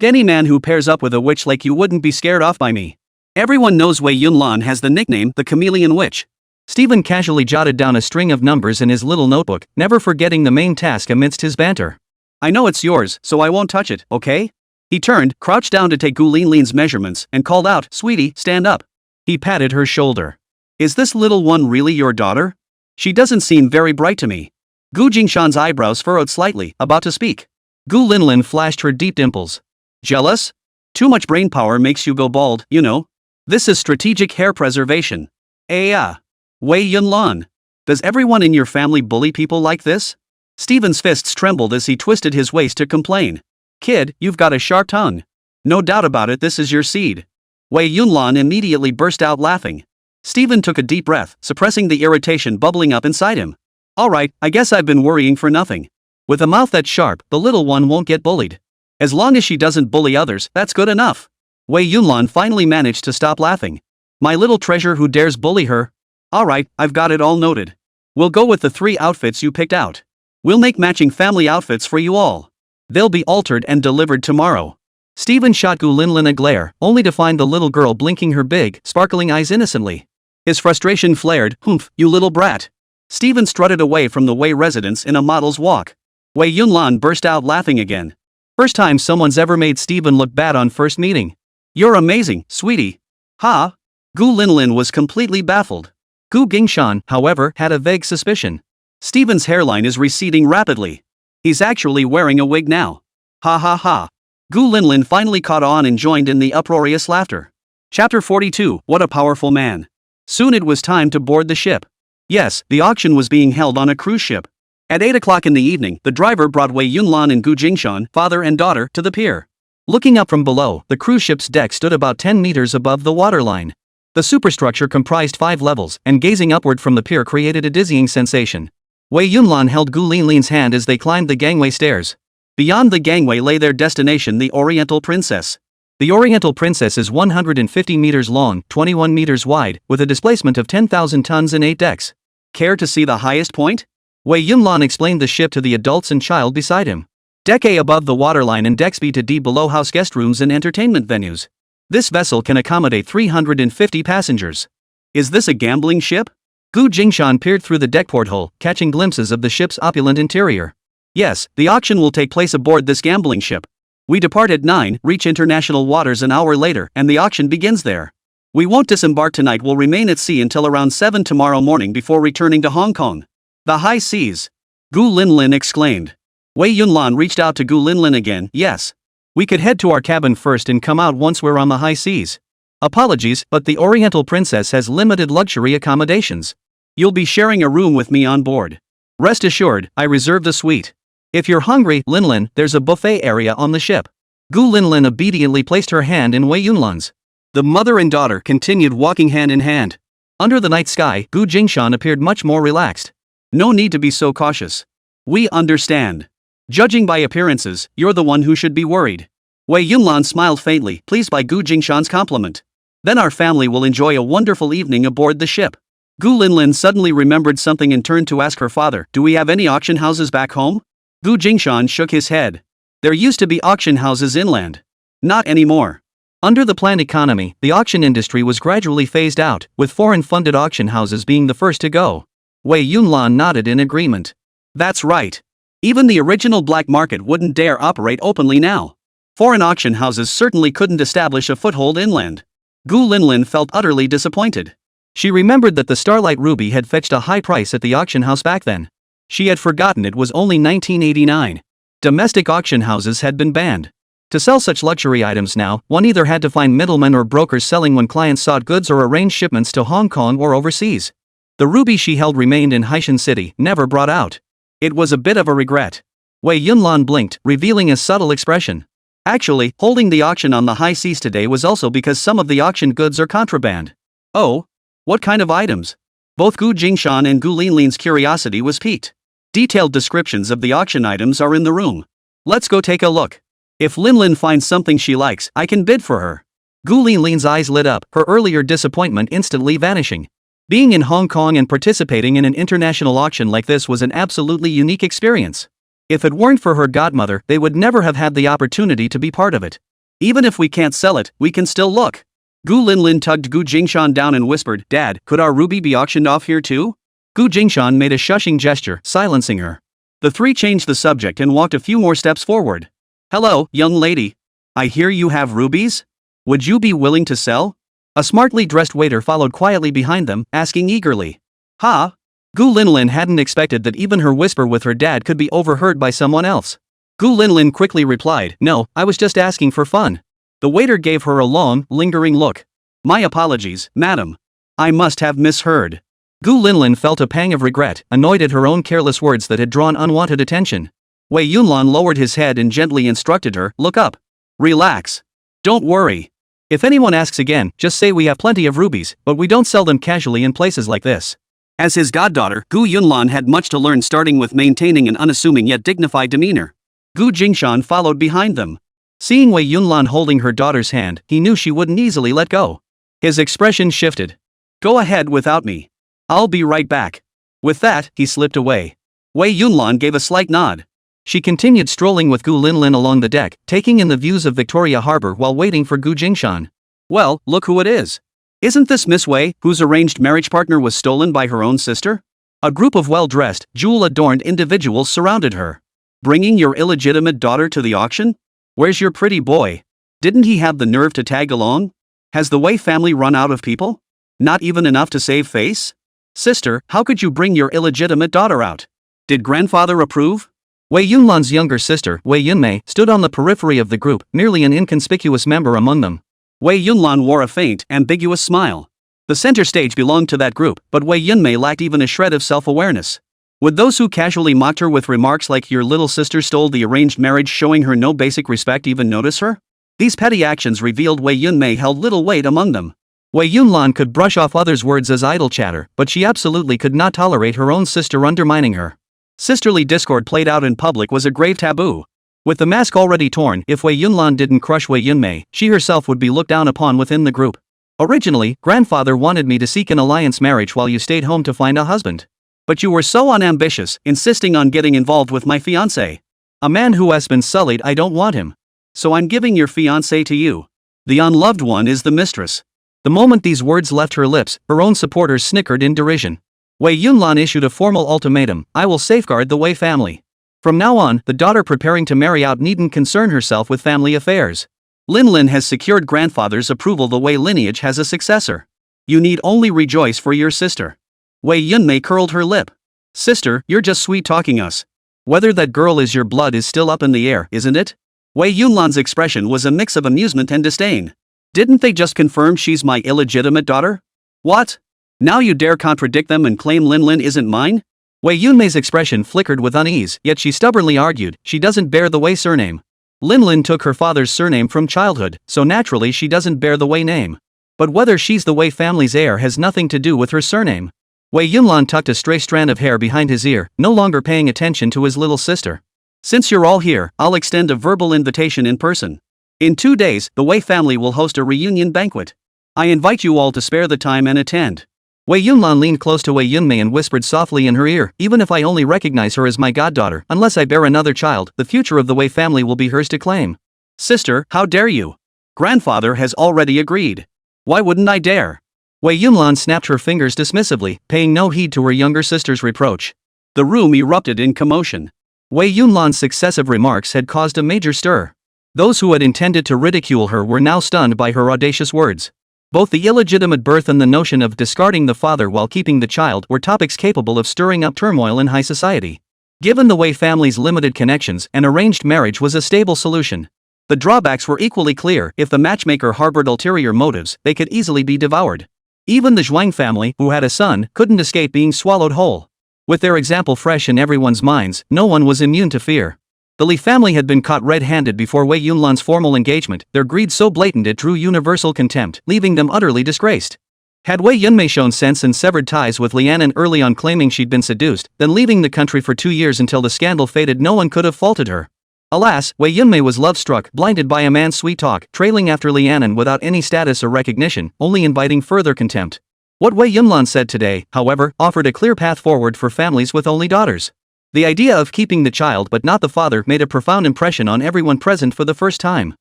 Any man who pairs up with a witch like you wouldn't be scared off by me. Everyone knows Wei Yunlan has the nickname the Chameleon Witch. Stephen casually jotted down a string of numbers in his little notebook, never forgetting the main task amidst his banter. I know it's yours, so I won't touch it, okay? He turned, crouched down to take Gu Linlin's measurements, and called out, Sweetie, stand up. He patted her shoulder. Is this little one really your daughter? She doesn't seem very bright to me. Gu Jingshan's eyebrows furrowed slightly, about to speak. Gu Linlin flashed her deep dimples. Jealous? Too much brain power makes you go bald, you know. This is strategic hair preservation. Wei Yunlan. Does everyone in your family bully people like this? Stephen's fists trembled as he twisted his waist to complain. Kid, you've got a sharp tongue. No doubt about it, this is your seed. Wei Yunlan immediately burst out laughing. Stephen took a deep breath, suppressing the irritation bubbling up inside him. Alright, I guess I've been worrying for nothing. With a mouth that's sharp, the little one won't get bullied. As long as she doesn't bully others, that's good enough. Wei Yunlan finally managed to stop laughing. My little treasure who dares bully her? Alright, I've got it all noted. We'll go with the 3 outfits you picked out. We'll make matching family outfits for you all. They'll be altered and delivered tomorrow. Stephen shot Gu Linlin a glare, only to find the little girl blinking her big, sparkling eyes innocently. His frustration flared. Humph, you little brat. Stephen strutted away from the Wei residence in a model's walk. Wei Yunlan burst out laughing again. First time someone's ever made Stephen look bad on first meeting. You're amazing, sweetie. Gu Linlin was completely baffled. Gu Jingshan, however, had a vague suspicion. Stephen's hairline is receding rapidly. He's actually wearing a wig now. Gu Linlin finally caught on and joined in the uproarious laughter. Chapter 42, What a Powerful Man. Soon it was time to board the ship. Yes, the auction was being held on a cruise ship. At 8 o'clock in the evening, the driver brought Wei Yunlan and Gu Jingshan, father and daughter, to the pier. Looking up from below, the cruise ship's deck stood about 10 meters above the waterline. The superstructure comprised 5 levels, and gazing upward from the pier created a dizzying sensation. Wei Yunlan held Gu Linlin's hand as they climbed the gangway stairs. Beyond the gangway lay their destination, the Oriental Princess. The Oriental Princess is 150 meters long, 21 meters wide, with a displacement of 10,000 tons and 8 decks. Care to see the highest point? Wei Yunlan explained the ship to the adults and child beside him. Deck A above the waterline and Decks B to D below house guest rooms and entertainment venues. This vessel can accommodate 350 passengers. Is this a gambling ship? Gu Jingshan peered through the deck porthole, catching glimpses of the ship's opulent interior. Yes, the auction will take place aboard this gambling ship. We depart at 9, reach international waters an hour later, and the auction begins there. We won't disembark tonight, we'll remain at sea until around 7 tomorrow morning before returning to Hong Kong. The high seas. Gu Linlin exclaimed. Wei Yunlan reached out to Gu Linlin again. Yes. We could head to our cabin first and come out once we're on the high seas. Apologies, but the Oriental Princess has limited luxury accommodations. You'll be sharing a room with me on board. Rest assured, I reserved a suite. If you're hungry, Linlin, there's a buffet area on the ship. Gu Linlin obediently placed her hand in Wei Yunlan's. The mother and daughter continued walking hand in hand. Under the night sky, Gu Jingshan appeared much more relaxed. No need to be so cautious. We understand. Judging by appearances, you're the one who should be worried. Wei Yunlan smiled faintly, pleased by Gu Jingshan's compliment. Then our family will enjoy a wonderful evening aboard the ship. Gu Linlin suddenly remembered something and turned to ask her father, do we have any auction houses back home? Gu Jingshan shook his head. There used to be auction houses inland. Not anymore. Under the planned economy, the auction industry was gradually phased out, with foreign-funded auction houses being the first to go. Wei Yunlan nodded in agreement. That's right. Even the original black market wouldn't dare operate openly now. Foreign auction houses certainly couldn't establish a foothold inland. Gu Linlin felt utterly disappointed. She remembered that the Starlight Ruby had fetched a high price at the auction house back then. She had forgotten it was only 1989. Domestic auction houses had been banned. To sell such luxury items now, one either had to find middlemen or brokers selling when clients sought goods or arrange shipments to Hong Kong or overseas. The ruby she held remained in Haishan City, never brought out. It was a bit of a regret. Wei Yunlan blinked, revealing a subtle expression. Actually, holding the auction on the high seas today was also because some of the auctioned goods are contraband. Oh? What kind of items? Both Gu Jingshan and Gu Linlin's curiosity was piqued. Detailed descriptions of the auction items are in the room. Let's go take a look. If Linlin finds something she likes, I can bid for her. Gu Linlin's eyes lit up, her earlier disappointment instantly vanishing. Being in Hong Kong and participating in an international auction like this was an absolutely unique experience. If it weren't for her godmother, they would never have had the opportunity to be part of it. Even if we can't sell it, we can still look. Gu Linlin tugged Gu Jingshan down and whispered, "Dad, could our ruby be auctioned off here too?" Gu Jingshan made a shushing gesture, silencing her. The three changed the subject and walked a few more steps forward. "Hello, young lady. I hear you have rubies? Would you be willing to sell?" A smartly dressed waiter followed quietly behind them, asking eagerly. "Ha?" Gu Linlin hadn't expected that even her whisper with her dad could be overheard by someone else. Gu Linlin quickly replied, "No, I was just asking for fun." The waiter gave her a long, lingering look. "My apologies, madam. I must have misheard." Gu Linlin felt a pang of regret, annoyed at her own careless words that had drawn unwanted attention. Wei Yunlan lowered his head and gently instructed her, "Look up. Relax. Don't worry. If anyone asks again, just say we have plenty of rubies, but we don't sell them casually in places like this." As his goddaughter, Gu Yunlan had much to learn, starting with maintaining an unassuming yet dignified demeanor. Gu Jingshan followed behind them. Seeing Wei Yunlan holding her daughter's hand, he knew she wouldn't easily let go. His expression shifted. "Go ahead without me. I'll be right back." With that, he slipped away. Wei Yunlan gave a slight nod. She continued strolling with Gu Linlin along the deck, taking in the views of Victoria Harbor while waiting for Gu Jingshan. "Well, look who it is. Isn't this Miss Wei, whose arranged marriage partner was stolen by her own sister?" A group of well-dressed, jewel-adorned individuals surrounded her. "Bringing your illegitimate daughter to the auction? Where's your pretty boy? Didn't he have the nerve to tag along? Has the Wei family run out of people? Not even enough to save face? Sister, how could you bring your illegitimate daughter out? Did grandfather approve?" Wei Yunlan's younger sister, Wei Yunmei, stood on the periphery of the group, merely an inconspicuous member among them. Wei Yunlan wore a faint, ambiguous smile. The center stage belonged to that group, but Wei Yunmei lacked even a shred of self-awareness. Would those who casually mocked her with remarks like "your little sister stole the arranged marriage," showing her no basic respect, even notice her? These petty actions revealed Wei Yunmei held little weight among them. Wei Yunlan could brush off others' words as idle chatter, but she absolutely could not tolerate her own sister undermining her. Sisterly discord played out in public was a grave taboo. With the mask already torn, if Wei Yunlan didn't crush Wei Yunmei, she herself would be looked down upon within the group. "Originally, grandfather wanted me to seek an alliance marriage while you stayed home to find a husband. But you were so unambitious, insisting on getting involved with my fiancé. A man who has been sullied, I don't want him. So I'm giving your fiancé to you. The unloved one is the mistress." The moment these words left her lips, her own supporters snickered in derision. Wei Yunlan issued a formal ultimatum: "I will safeguard the Wei family. From now on, the daughter preparing to marry out needn't concern herself with family affairs. Linlin has secured grandfather's approval. The Wei lineage has a successor. You need only rejoice for your sister." Wei Yunmei curled her lip. "Sister, you're just sweet-talking us. Whether that girl is your blood is still up in the air, isn't it?" Wei Yunlan's expression was a mix of amusement and disdain. "Didn't they just confirm she's my illegitimate daughter? What? Now you dare contradict them and claim Linlin isn't mine?" Wei Yunmei's expression flickered with unease, yet she stubbornly argued, "She doesn't bear the Wei surname. Linlin took her father's surname from childhood, so naturally she doesn't bear the Wei name. But whether she's the Wei family's heir has nothing to do with her surname." Wei Yunlan tucked a stray strand of hair behind his ear, no longer paying attention to his little sister. "Since you're all here, I'll extend a verbal invitation in person. In 2 days, the Wei family will host a reunion banquet. I invite you all to spare the time and attend." Wei Yunlan leaned close to Wei Yunmei and whispered softly in her ear, "Even if I only recognize her as my goddaughter, unless I bear another child, the future of the Wei family will be hers to claim." "Sister, how dare you? Grandfather has already agreed. Why wouldn't I dare?" Wei Yunlan snapped her fingers dismissively, paying no heed to her younger sister's reproach. The room erupted in commotion. Wei Yunlan's successive remarks had caused a major stir. Those who had intended to ridicule her were now stunned by her audacious words. Both the illegitimate birth and the notion of discarding the father while keeping the child were topics capable of stirring up turmoil in high society. Given the Wei family's limited connections, an arranged marriage was a stable solution. The drawbacks were equally clear. If the matchmaker harbored ulterior motives, they could easily be devoured. Even the Zhuang family, who had a son, couldn't escape being swallowed whole. With their example fresh in everyone's minds, no one was immune to fear. The Li family had been caught red-handed before Wei Yunlan's formal engagement, their greed so blatant it drew universal contempt, leaving them utterly disgraced. Had Wei Yunmei shown sense and severed ties with Lianan early on, claiming she'd been seduced, then leaving the country for 2 years until the scandal faded, no one could have faulted her. Alas, Wei Yunmei was love-struck, blinded by a man's sweet talk, trailing after Lianan without any status or recognition, only inviting further contempt. What Wei Yunlan said today, however, offered a clear path forward for families with only daughters. The idea of keeping the child but not the father made a profound impression on everyone present for the first time.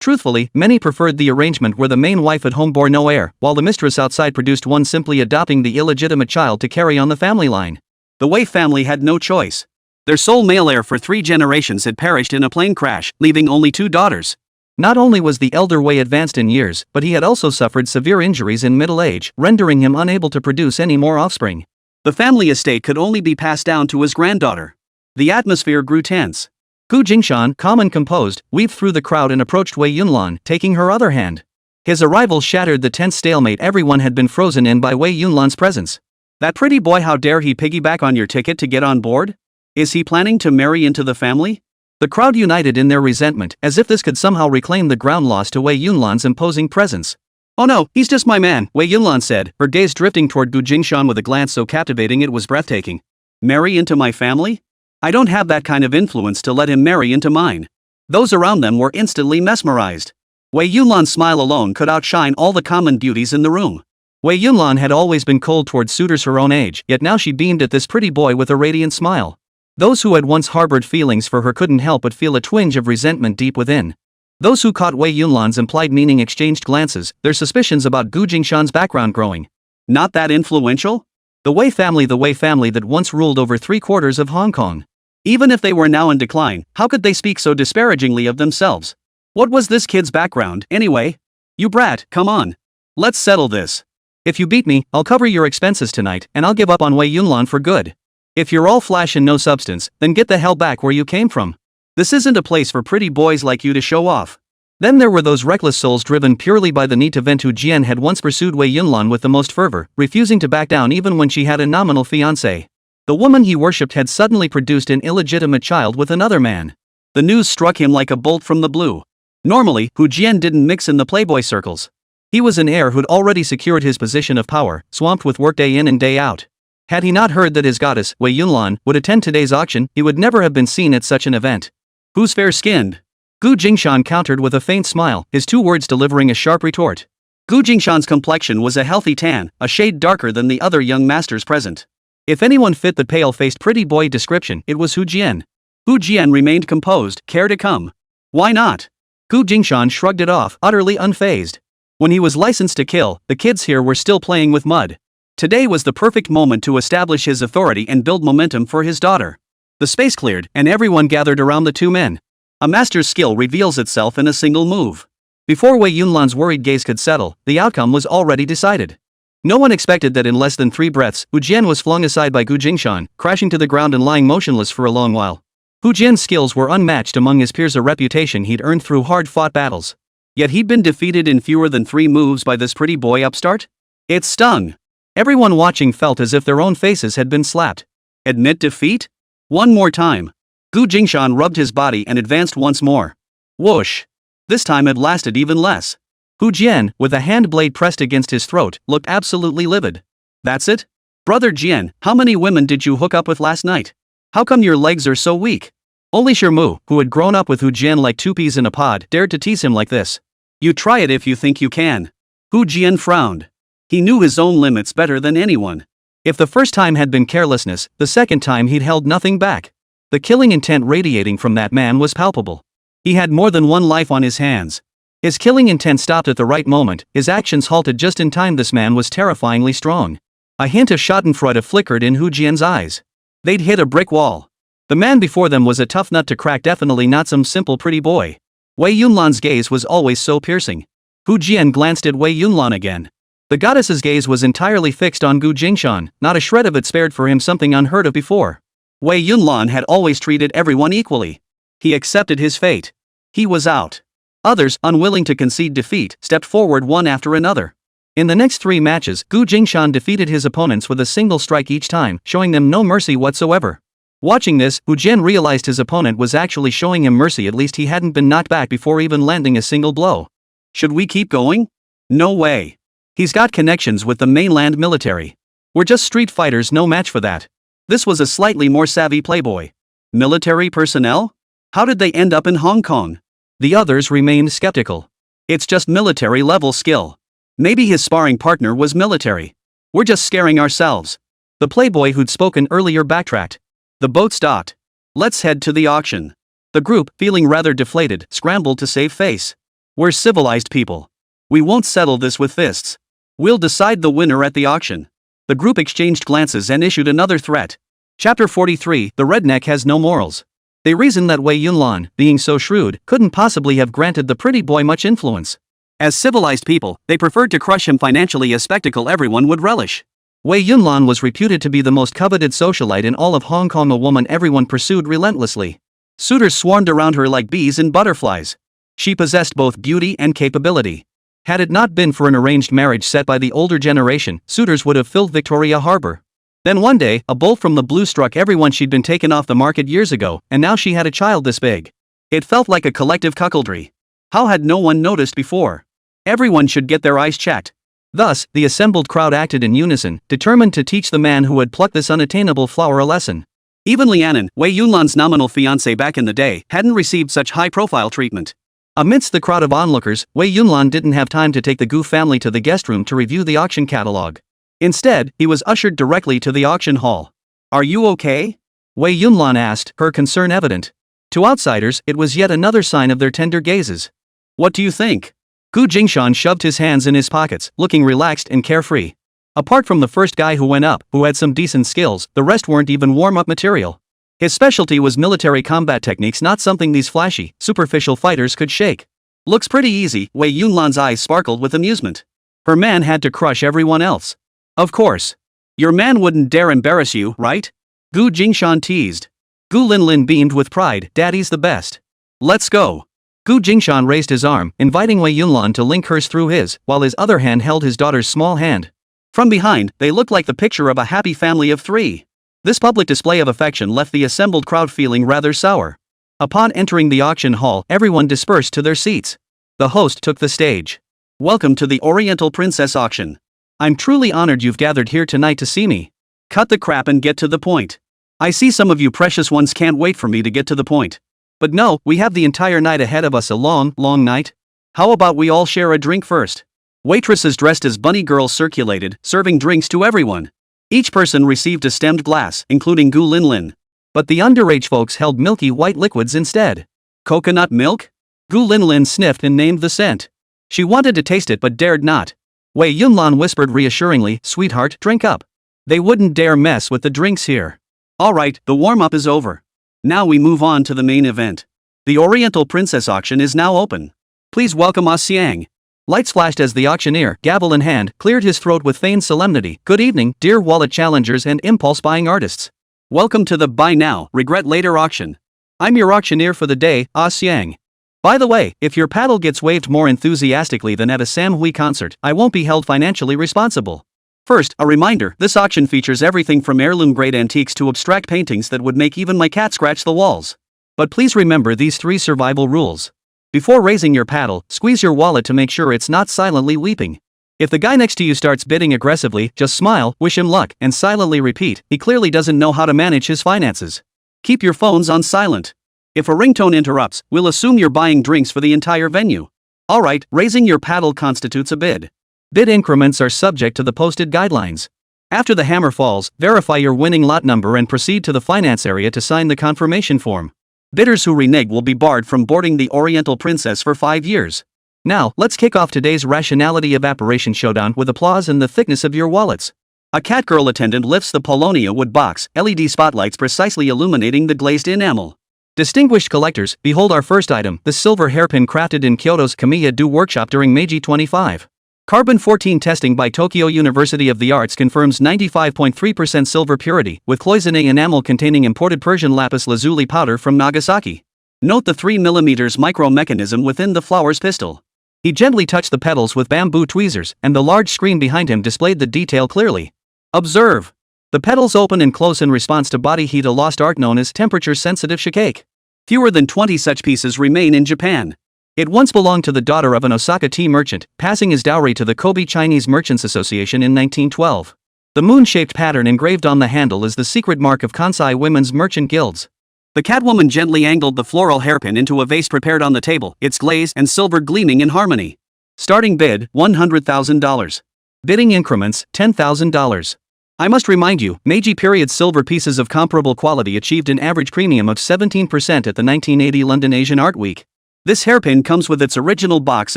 Truthfully, many preferred the arrangement where the main wife at home bore no heir, while the mistress outside produced one, simply adopting the illegitimate child to carry on the family line. The Wei family had no choice. Their sole male heir for 3 generations had perished in a plane crash, leaving only 2 daughters. Not only was the elder Wei advanced in years, but he had also suffered severe injuries in middle age, rendering him unable to produce any more offspring. The family estate could only be passed down to his granddaughter. The atmosphere grew tense. Jingshan, calm and composed, weaved through the crowd and approached Wei Yunlan, taking her other hand. His arrival shattered the tense stalemate everyone had been frozen in by Wei Yunlan's presence. That pretty boy, how dare he piggyback on your ticket to get on board? Is he planning to marry into the family? The crowd united in their resentment, as if this could somehow reclaim the ground lost to Wei Yunlan's imposing presence. Oh no, he's just my man, Wei Yunlan said, her gaze drifting toward Jingshan with a glance so captivating it was breathtaking. Marry into my family? I don't have that kind of influence to let him marry into mine. Those around them were instantly mesmerized. Wei Yunlan's smile alone could outshine all the common beauties in the room. Wei Yunlan had always been cold toward suitors her own age, yet now she beamed at this pretty boy with a radiant smile. Those who had once harbored feelings for her couldn't help but feel a twinge of resentment deep within. Those who caught Wei Yunlan's implied meaning exchanged glances, their suspicions about Jingshan's background growing. Not that influential? The Wei family that once ruled over 3/4 of Hong Kong. Even if they were now in decline, how could they speak so disparagingly of themselves? What was this kid's background, anyway? You brat, come on. Let's settle this. If you beat me, I'll cover your expenses tonight, and I'll give up on Wei Yunlan for good. If you're all flash and no substance, then get the hell back where you came from. This isn't a place for pretty boys like you to show off. Then there were those reckless souls driven purely by the need to vent who Jian had once pursued Wei Yunlan with the most fervor, refusing to back down even when she had a nominal fiancé. The woman he worshipped had suddenly produced an illegitimate child with another man. The news struck him like a bolt from the blue. Normally, Hu Jian didn't mix in the playboy circles. He was an heir who'd already secured his position of power, swamped with work day in and day out. Had he not heard that his goddess, Wei Yunlan, would attend today's auction, he would never have been seen at such an event. Who's fair-skinned? Jingshan countered with a faint smile, his 2 words delivering a sharp retort. Jingshan's complexion was a healthy tan, a shade darker than the other young masters present. If anyone fit the pale-faced pretty boy description, it was Hu Jian. Hu Jian remained composed, care to come? Why not? Jingshan shrugged it off, utterly unfazed. When he was licensed to kill, the kids here were still playing with mud. Today was the perfect moment to establish his authority and build momentum for his daughter. The space cleared, and everyone gathered around the 2 men. A master's skill reveals itself in a single move. Before Wei Yunlan's worried gaze could settle, the outcome was already decided. No one expected that in less than 3 breaths, Hu Jian was flung aside by Jingshan, crashing to the ground and lying motionless for a long while. Hu Jian's skills were unmatched among his peers, a reputation he'd earned through hard-fought battles. Yet he'd been defeated in fewer than 3 moves by this pretty boy upstart? It stung. Everyone watching felt as if their own faces had been slapped. Admit defeat? One more time. Jingshan rubbed his body and advanced once more. Whoosh. This time it lasted even less. Hu Jian, with a hand blade pressed against his throat, looked absolutely livid. That's it? Brother Jian, how many women did you hook up with last night? How come your legs are so weak? Only Shermu, who had grown up with Hu Jian like 2 peas in a pod, dared to tease him like this. You try it if you think you can. Hu Jian frowned. He knew his own limits better than anyone. If the first time had been carelessness, the second time he'd held nothing back. The killing intent radiating from that man was palpable. He had more than one life on his hands. His killing intent stopped at the right moment, his actions halted just in time. This man was terrifyingly strong. A hint of schadenfreude flickered in Hu Jian's eyes. They'd hit a brick wall. The man before them was a tough nut to crack, definitely not some simple pretty boy. Wei Yunlan's gaze was always so piercing. Hu Jian glanced at Wei Yunlan again. The goddess's gaze was entirely fixed on Gu Jingshan, not a shred of it spared for him something unheard of before. Wei Yunlan had always treated everyone equally. He accepted his fate. He was out. Others, unwilling to concede defeat, stepped forward one after another. In the next 3 matches, Gu Jingshan defeated his opponents with a single strike each time, showing them no mercy whatsoever. Watching this, Hu Jian realized his opponent was actually showing him mercy, at least he hadn't been knocked back before even landing a single blow. Should we keep going? No way. He's got connections with the mainland military. We're just street fighters, no match for that. This was a slightly more savvy playboy. Military personnel? How did they end up in Hong Kong? The others remained skeptical. It's just military level skill. Maybe his sparring partner was military. We're just scaring ourselves. The playboy who'd spoken earlier backtracked. The boat stopped. Let's head to the auction. The group, feeling rather deflated, scrambled to save face. We're civilized people. We won't settle this with fists. We'll decide the winner at the auction. The group exchanged glances and issued another threat. Chapter 43, The Redneck Has No Morals. They reasoned that Wei Yunlan, being so shrewd, couldn't possibly have granted the pretty boy much influence. As civilized people, they preferred to crush him financially, a spectacle everyone would relish. Wei Yunlan was reputed to be the most coveted socialite in all of Hong Kong, a woman everyone pursued relentlessly. Suitors swarmed around her like bees and butterflies. She possessed both beauty and capability. Had it not been for an arranged marriage set by the older generation, suitors would have filled Victoria Harbour. Then one day, a bolt from the blue struck everyone. She'd been taken off the market years ago, and now she had a child this big. It felt like a collective cuckoldry. How had no one noticed before? Everyone should get their eyes checked. Thus, the assembled crowd acted in unison, determined to teach the man who had plucked this unattainable flower a lesson. Even Lianan, Wei Yunlan's nominal fiancée back in the day, hadn't received such high-profile treatment. Amidst the crowd of onlookers, Wei Yunlan didn't have time to take the Gu family to the guest room to review the auction catalog. Instead, he was ushered directly to the auction hall. "Are you okay?" Wei Yunlan asked, her concern evident. To outsiders, it was yet another sign of their tender gazes. "What do you think?" Gu Jingshan shoved his hands in his pockets, looking relaxed and carefree. Apart from the first guy who went up, who had some decent skills, the rest weren't even warm-up material. His specialty was military combat techniques, not something these flashy, superficial fighters could shake. "Looks pretty easy." Wei Yunlan's eyes sparkled with amusement. Her man had to crush everyone else. "Of course. Your man wouldn't dare embarrass you, right?" Gu Jingshan teased. Gu Linlin beamed with pride. "Daddy's the best. Let's go." Gu Jingshan raised his arm, inviting Wei Yunlan to link hers through his, while his other hand held his daughter's small hand. From behind, they looked like the picture of a happy family of 3. This public display of affection left the assembled crowd feeling rather sour. Upon entering the auction hall, everyone dispersed to their seats. The host took the stage. "Welcome to the Oriental Princess Auction. I'm truly honored you've gathered here tonight to see me. Cut the crap and get to the point. I see some of you precious ones can't wait for me to get to the point. But no, we have the entire night ahead of us, a long, long night. How about we all share a drink first?" Waitresses dressed as bunny girls circulated, serving drinks to everyone. Each person received a stemmed glass, including Gu Linlin. But the underage folks held milky white liquids instead. "Coconut milk?" Gu Linlin sniffed and named the scent. She wanted to taste it but dared not. Wei Yunlan whispered reassuringly, "Sweetheart, drink up. They wouldn't dare mess with the drinks here." "Alright, the warm-up is over. Now we move on to the main event. The Oriental Princess Auction is now open. Please welcome Ah Xiang." Lights flashed as the auctioneer, gavel in hand, cleared his throat with feigned solemnity. "Good evening, dear wallet challengers and impulse buying artists. Welcome to the Buy Now, Regret Later auction. I'm your auctioneer for the day, Ah Xiang. By the way, if your paddle gets waved more enthusiastically than at a Sunmmary concert, I won't be held financially responsible. First, a reminder, this auction features everything from heirloom-grade antiques to abstract paintings that would make even my cat scratch the walls. But please remember these 3 survival rules. Before raising your paddle, squeeze your wallet to make sure it's not silently weeping. If the guy next to you starts bidding aggressively, just smile, wish him luck, and silently repeat, he clearly doesn't know how to manage his finances. Keep your phones on silent. If a ringtone interrupts, we'll assume you're buying drinks for the entire venue. Alright, raising your paddle constitutes a bid. Bid increments are subject to the posted guidelines. After the hammer falls, verify your winning lot number and proceed to the finance area to sign the confirmation form. Bidders who renege will be barred from boarding the Oriental Princess for 5 years. Now, let's kick off today's rationality evaporation showdown with applause and the thickness of your wallets. A catgirl attendant lifts the Polonia wood box, LED spotlights precisely illuminating the glazed enamel. Distinguished collectors, behold our first item, the silver hairpin crafted in Kyoto's Kamiya-do workshop during Meiji 25. Carbon-14 testing by Tokyo University of the Arts confirms 95.3% silver purity, with cloisonné enamel containing imported Persian lapis lazuli powder from Nagasaki. Note the 3mm micro mechanism within the flower's pistil. He gently touched the petals with bamboo tweezers, and the large screen behind him displayed the detail clearly. Observe. The petals open and close in response to body heat, a lost art known as temperature-sensitive shikake. Fewer than 20 such pieces remain in Japan. It once belonged to the daughter of an Osaka tea merchant, passing his dowry to the Kobe Chinese Merchants Association in 1912. The moon-shaped pattern engraved on the handle is the secret mark of Kansai women's merchant guilds. The Catwoman gently angled the floral hairpin into a vase prepared on the table, its glaze and silver gleaming in harmony. Starting bid, $100,000. Bidding increments, $10,000. I must remind you, Meiji period silver pieces of comparable quality achieved an average premium of 17% at the 1980 London Asian Art Week. This hairpin comes with its original box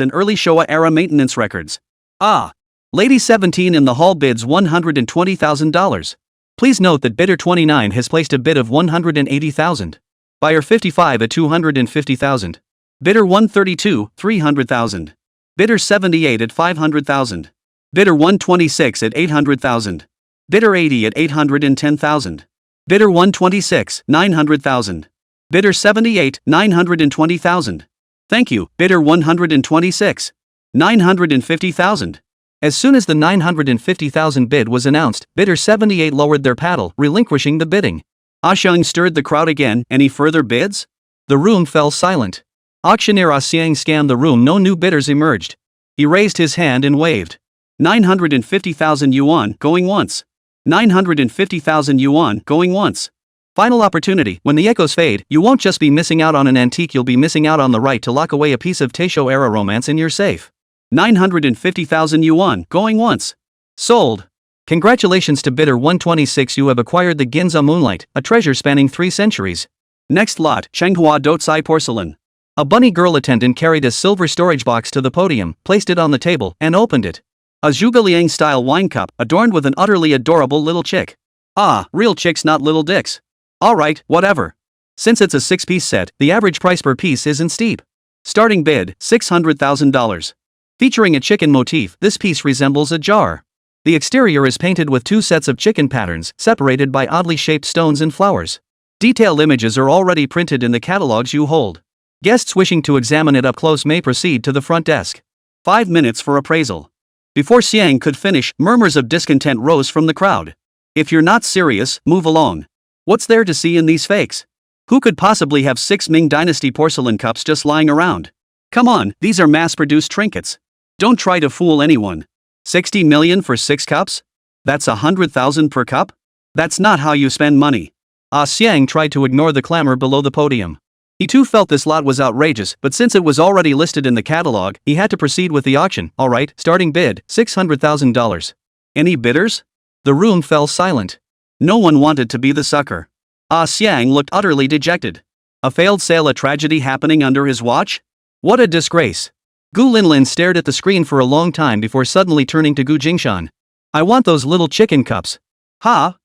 and early Showa era maintenance records. Lady 17 in the hall bids $120,000. Please note that bidder 29 has placed a bid of $180,000. Buyer 55 at $250,000. Bidder 132, $300,000. Bidder 78 at $500,000. Bidder 126 at $800,000. Bidder 80 at $810,000. Bidder 126, $900,000. Bidder 78, $920,000. Thank you, bidder 126, $950,000. As soon as the $950,000 bid was announced, bidder 78 lowered their paddle, relinquishing the bidding. Xiang stirred the crowd again. Any further bids? The room fell silent. Auctioneer Xiang scanned the room. No new bidders emerged. He raised his hand and waved. 950,000 yuan, going once. 950,000 yuan, going once. Final opportunity. When the echoes fade, you won't just be missing out on an antique, you'll be missing out on the right to lock away a piece of Taisho-era romance in your safe. 950,000 yuan, going once. Sold. Congratulations to bidder 126, you have acquired the Ginza Moonlight, a treasure spanning 3 centuries. Next lot, Changhua Dotsai porcelain. A bunny girl attendant carried a silver storage box to the podium, placed it on the table, and opened it. A Zhuge-Liang-style wine cup, adorned with an utterly adorable little chick. Real chicks, not little dicks. Alright, whatever. Since it's a 6-piece set, the average price per piece isn't steep. Starting bid, $600,000. Featuring a chicken motif, this piece resembles a jar. The exterior is painted with 2 sets of chicken patterns, separated by oddly shaped stones and flowers. Detail images are already printed in the catalogs you hold. Guests wishing to examine it up close may proceed to the front desk. 5 minutes for appraisal. Before Xiang could finish, murmurs of discontent rose from the crowd. If you're not serious, move along. What's there to see in these fakes? Who could possibly have 6 Ming Dynasty porcelain cups just lying around? Come on, these are mass-produced trinkets. Don't try to fool anyone. 60 million for 6 cups? That's 100,000 per cup? That's not how you spend money. Xiang tried to ignore the clamor below the podium. He too felt this lot was outrageous, but since it was already listed in the catalog, he had to proceed with the auction. Alright, starting bid, $600,000. Any bidders? The room fell silent. No one wanted to be the sucker. Xiang looked utterly dejected. A failed sale, a tragedy happening under his watch? What a disgrace. Gu Linlin stared at the screen for a long time before suddenly turning to Gu Jingshan. I want those little chicken cups. Are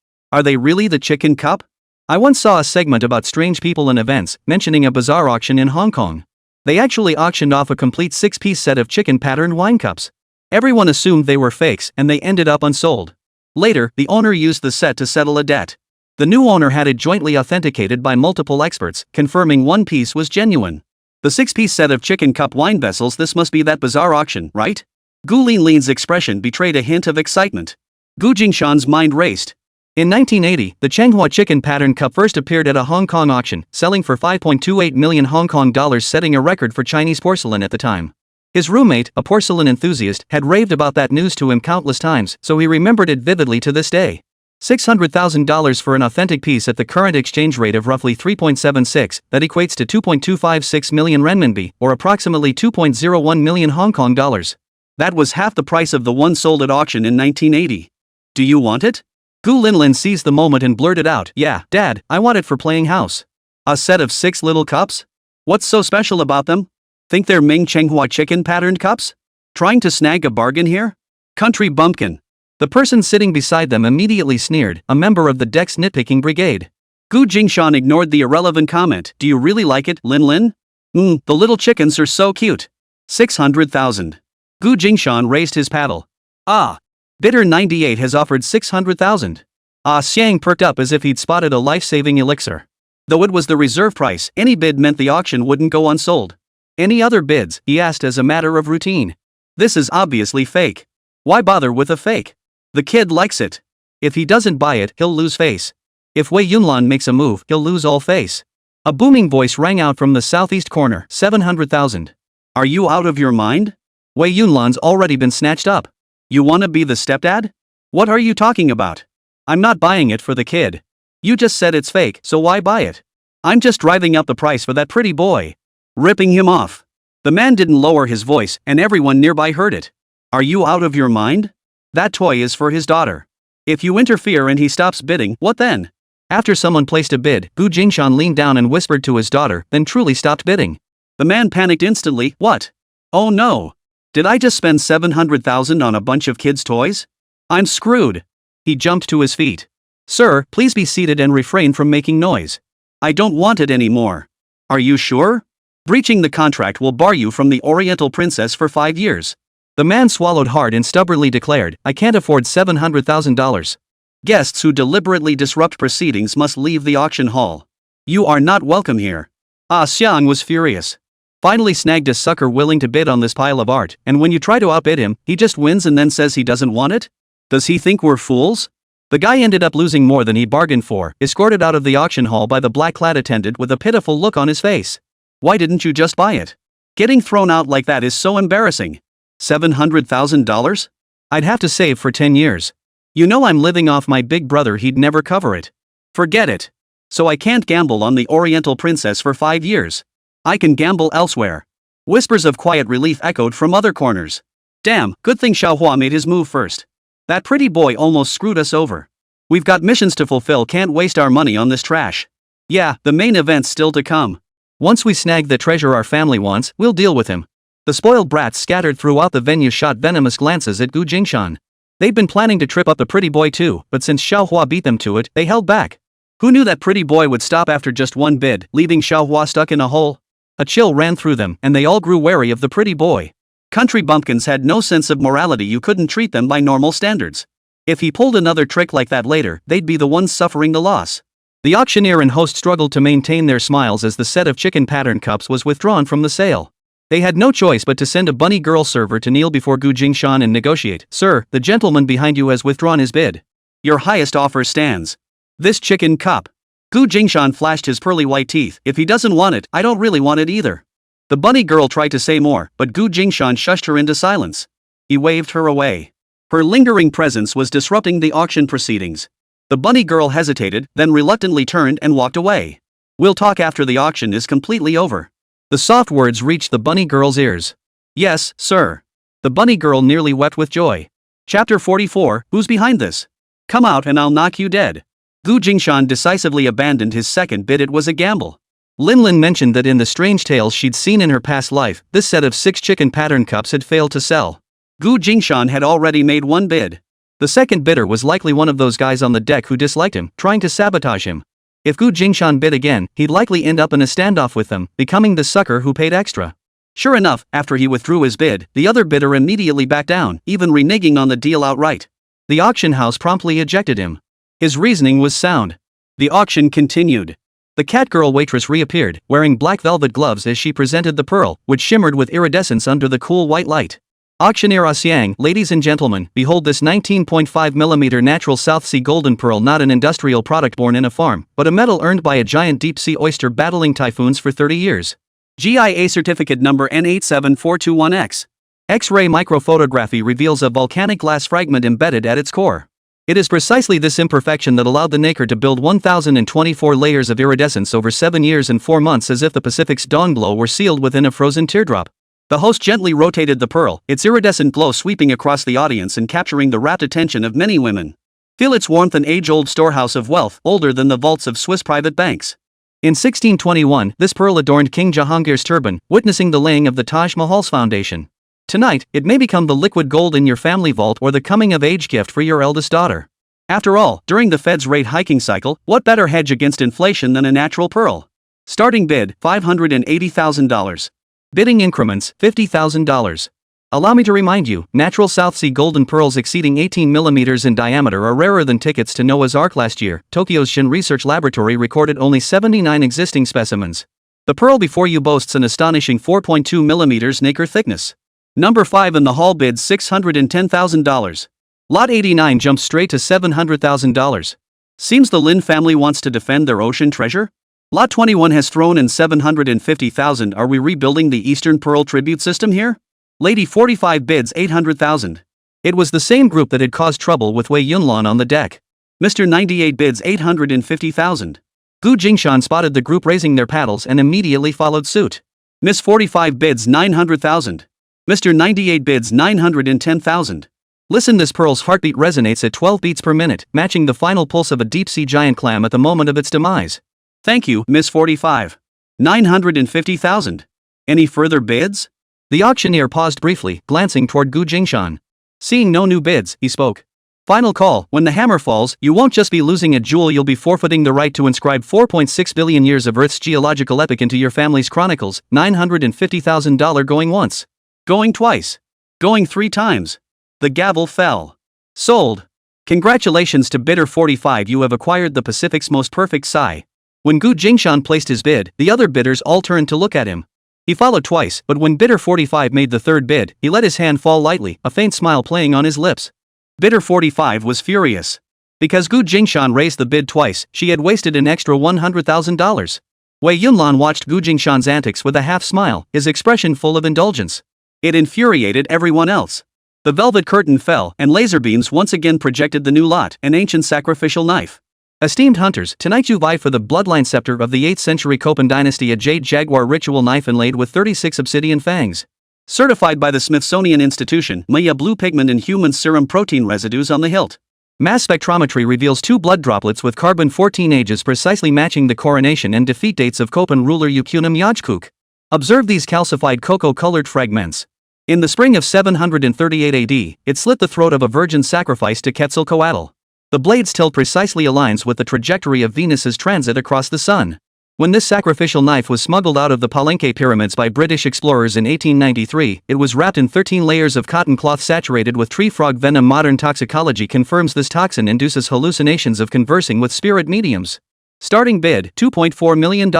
they really the chicken cup? I once saw a segment about strange people and events, mentioning a bizarre auction in Hong Kong. They actually auctioned off a complete 6-piece set of chicken-patterned wine cups. Everyone assumed they were fakes, and they ended up unsold. Later, the owner used the set to settle a debt. The new owner had it jointly authenticated by multiple experts, confirming one piece was genuine. The 6-piece set of chicken cup wine vessels, this must be that bizarre auction, right? Gu Linlin's expression betrayed a hint of excitement. Gu Jingshan's mind raced. In 1980, the Changhua chicken pattern cup first appeared at a Hong Kong auction, selling for 5.28 million Hong Kong dollars, setting a record for Chinese porcelain at the time. His roommate, a porcelain enthusiast, had raved about that news to him countless times, so he remembered it vividly to this day. $600,000 for an authentic piece at the current exchange rate of roughly 3.76, that equates to 2.256 million renminbi, or approximately 2.01 million Hong Kong dollars. That was half the price of the one sold at auction in 1980. Do you want it? Gu Linlin seized the moment and blurted out, yeah, Dad, I want it for playing house. A set of 6 little cups? What's so special about them? Think they're Ming Changhua chicken patterned cups? Trying to snag a bargain here? Country bumpkin. The person sitting beside them immediately sneered, a member of the Dex nitpicking brigade. Gu Jingshan ignored the irrelevant comment. Do you really like it, Lin Lin? The little chickens are so cute. 600,000. Gu Jingshan raised his paddle. Ah. Bidder 98 has offered 600,000. Ah Xiang perked up as if he'd spotted a life-saving elixir. Though it was the reserve price, any bid meant the auction wouldn't go unsold. Any other bids, he asked as a matter of routine. This is obviously fake. Why bother with a fake? The kid likes it. If he doesn't buy it, he'll lose face. If Wei Yunlan makes a move, he'll lose all face. A booming voice rang out from the southeast corner. 700,000. Are you out of your mind? Wei Yunlan's already been snatched up. You wanna be the stepdad? What are you talking about? I'm not buying it for the kid. You just said it's fake, so why buy it? I'm just driving up the price for that pretty boy. Ripping him off. The man didn't lower his voice, and everyone nearby heard it. Are you out of your mind? That toy is for his daughter. If you interfere and he stops bidding, what then? After someone placed a bid, Gu Jingshan leaned down and whispered to his daughter, then truly stopped bidding. The man panicked instantly. What? Oh no. Did I just spend 700,000 on a bunch of kids' toys? I'm screwed. He jumped to his feet. Sir, please be seated and refrain from making noise. I don't want it anymore. Are you sure? Breaching the contract will bar you from the Oriental Princess for 5 years. The man swallowed hard and stubbornly declared, I can't afford $700,000. Guests who deliberately disrupt proceedings must leave the auction hall. You are not welcome here. Ah Xiang was furious. Finally snagged a sucker willing to bid on this pile of art, and when you try to outbid him, he just wins and then says he doesn't want it? Does he think we're fools? The guy ended up losing more than he bargained for, escorted out of the auction hall by the black-clad attendant with a pitiful look on his face. Why didn't you just buy it? Getting thrown out like that is so embarrassing. $700,000? I'd have to save for 10 years. You know I'm living off my big brother, he'd never cover it. Forget it. So I can't gamble on the Oriental Princess for 5 years. I can gamble elsewhere. Whispers of quiet relief echoed from other corners. Damn, good thing Xiaohua made his move first. That pretty boy almost screwed us over. We've got missions to fulfill, can't waste our money on this trash. Yeah, the main event's still to come. Once we snag the treasure our family wants, we'll deal with him. The spoiled brats scattered throughout the venue shot venomous glances at Gu Jingshan. They'd been planning to trip up the pretty boy too, but since Xiaohua beat them to it, they held back. Who knew that pretty boy would stop after just one bid, leaving Xiaohua stuck in a hole? A chill ran through them, and they all grew wary of the pretty boy. Country bumpkins had no sense of morality, you couldn't treat them by normal standards. If he pulled another trick like that later, they'd be the ones suffering the loss. The auctioneer and host struggled to maintain their smiles as the set of chicken pattern cups was withdrawn from the sale. They had no choice but to send a bunny girl server to kneel before Gu Jingshan and negotiate. Sir, the gentleman behind you has withdrawn his bid. Your highest offer stands. This chicken cup. Gu Jingshan flashed his pearly white teeth. If he doesn't want it, I don't really want it either. The bunny girl tried to say more, but Gu Jingshan shushed her into silence. He waved her away. Her lingering presence was disrupting the auction proceedings. The bunny girl hesitated, then reluctantly turned and walked away. We'll talk after the auction is completely over. The soft words reached the bunny girl's ears. Yes, sir. The bunny girl nearly wept with joy. Chapter 44, Who's behind this? Come out and I'll knock you dead. Gu Jingshan decisively abandoned his second bid. It was a gamble. Lin Lin mentioned that in the strange tales she'd seen in her past life, this set of 6 chicken pattern cups had failed to sell. Gu Jingshan had already made one bid. The second bidder was likely one of those guys on the deck who disliked him, trying to sabotage him. If Gu Jingshan bid again, he'd likely end up in a standoff with them, becoming the sucker who paid extra. Sure enough, after he withdrew his bid, the other bidder immediately backed down, even reneging on the deal outright. The auction house promptly ejected him. His reasoning was sound. The auction continued. The catgirl waitress reappeared, wearing black velvet gloves as she presented the pearl, which shimmered with iridescence under the cool white light. Auctioneer Xiang, ladies and gentlemen, behold this 19.5mm natural South Sea golden pearl, not an industrial product born in a farm, but a metal earned by a giant deep-sea oyster battling typhoons for 30 years. GIA certificate number N87421X. X-ray microphotography reveals a volcanic glass fragment embedded at its core. It is precisely this imperfection that allowed the Naker to build 1,024 layers of iridescence over 7 years and 4 months, as if the Pacific's dawn glow were sealed within a frozen teardrop. The host gently rotated the pearl, its iridescent glow sweeping across the audience and capturing the rapt attention of many women. Feel its warmth, an age-old storehouse of wealth, older than the vaults of Swiss private banks. In 1621, this pearl adorned King Jahangir's turban, witnessing the laying of the Taj Mahal's foundation. Tonight, it may become the liquid gold in your family vault or the coming-of-age gift for your eldest daughter. After all, during the Fed's rate hiking cycle, what better hedge against inflation than a natural pearl? Starting bid, $580,000. Bidding increments, $50,000. Allow me to remind you, natural South Sea golden pearls exceeding 18 millimeters in diameter are rarer than tickets to Noah's Ark last year. Tokyo's Shin Research Laboratory recorded only 79 existing specimens. The pearl before you boasts an astonishing 4.2 millimeters nacre thickness. Number 5 in the haul bids $610,000. Lot 89 jumps straight to $700,000. Seems the Lin family wants to defend their ocean treasure? Lot 21 has thrown in $750,000. Are we rebuilding the Eastern Pearl tribute system here? Lady 45 bids $800,000. It was the same group that had caused trouble with Wei Yunlan on the deck. Mr. 98 bids $850,000. Gu Jingshan spotted the group raising their paddles and immediately followed suit. Miss 45 bids $900,000. Mr. 98 bids $910,000. Listen, this pearl's heartbeat resonates at 12 beats per minute, matching the final pulse of a deep-sea giant clam at the moment of its demise. Thank you, Miss 45. $950,000. Any further bids? The auctioneer paused briefly, glancing toward Gu Jingshan. Seeing no new bids, he spoke. Final call, when the hammer falls, you won't just be losing a jewel, you'll be forfeiting the right to inscribe 4.6 billion years of Earth's geological epoch into your family's chronicles. $950,000 going once. Going twice. Going 3 times. The gavel fell. Sold. Congratulations to bidder 45, you have acquired the Pacific's most perfect sigh. When Gu Jingshan placed his bid, the other bidders all turned to look at him. He followed twice, but when bidder 45 made the third bid, he let his hand fall lightly, a faint smile playing on his lips. Bidder 45 was furious. Because Gu Jingshan raised the bid twice, she had wasted an extra $100,000. Wei Yunlan watched Gu Jingshan's antics with a half smile, his expression full of indulgence. It infuriated everyone else. The velvet curtain fell, and laser beams once again projected the new lot, an ancient sacrificial knife. Esteemed hunters, tonight you vie for the bloodline scepter of the 8th century Copan dynasty, a jade jaguar ritual knife inlaid with 36 obsidian fangs. Certified by the Smithsonian Institution, Maya blue pigment and human serum protein residues on the hilt. Mass spectrometry reveals 2 blood droplets with carbon-14 ages precisely matching the coronation and defeat dates of Copan ruler Yukunam Yajkuk. Observe these calcified cocoa-colored fragments. In the spring of 738 AD, it slit the throat of a virgin sacrificed to Quetzalcoatl. The blade's tilt precisely aligns with the trajectory of Venus's transit across the sun. When this sacrificial knife was smuggled out of the Palenque pyramids by British explorers in 1893, it was wrapped in 13 layers of cotton cloth saturated with tree frog venom. Modern toxicology confirms this toxin induces hallucinations of conversing with spirit mediums. Starting bid, $2.4 million.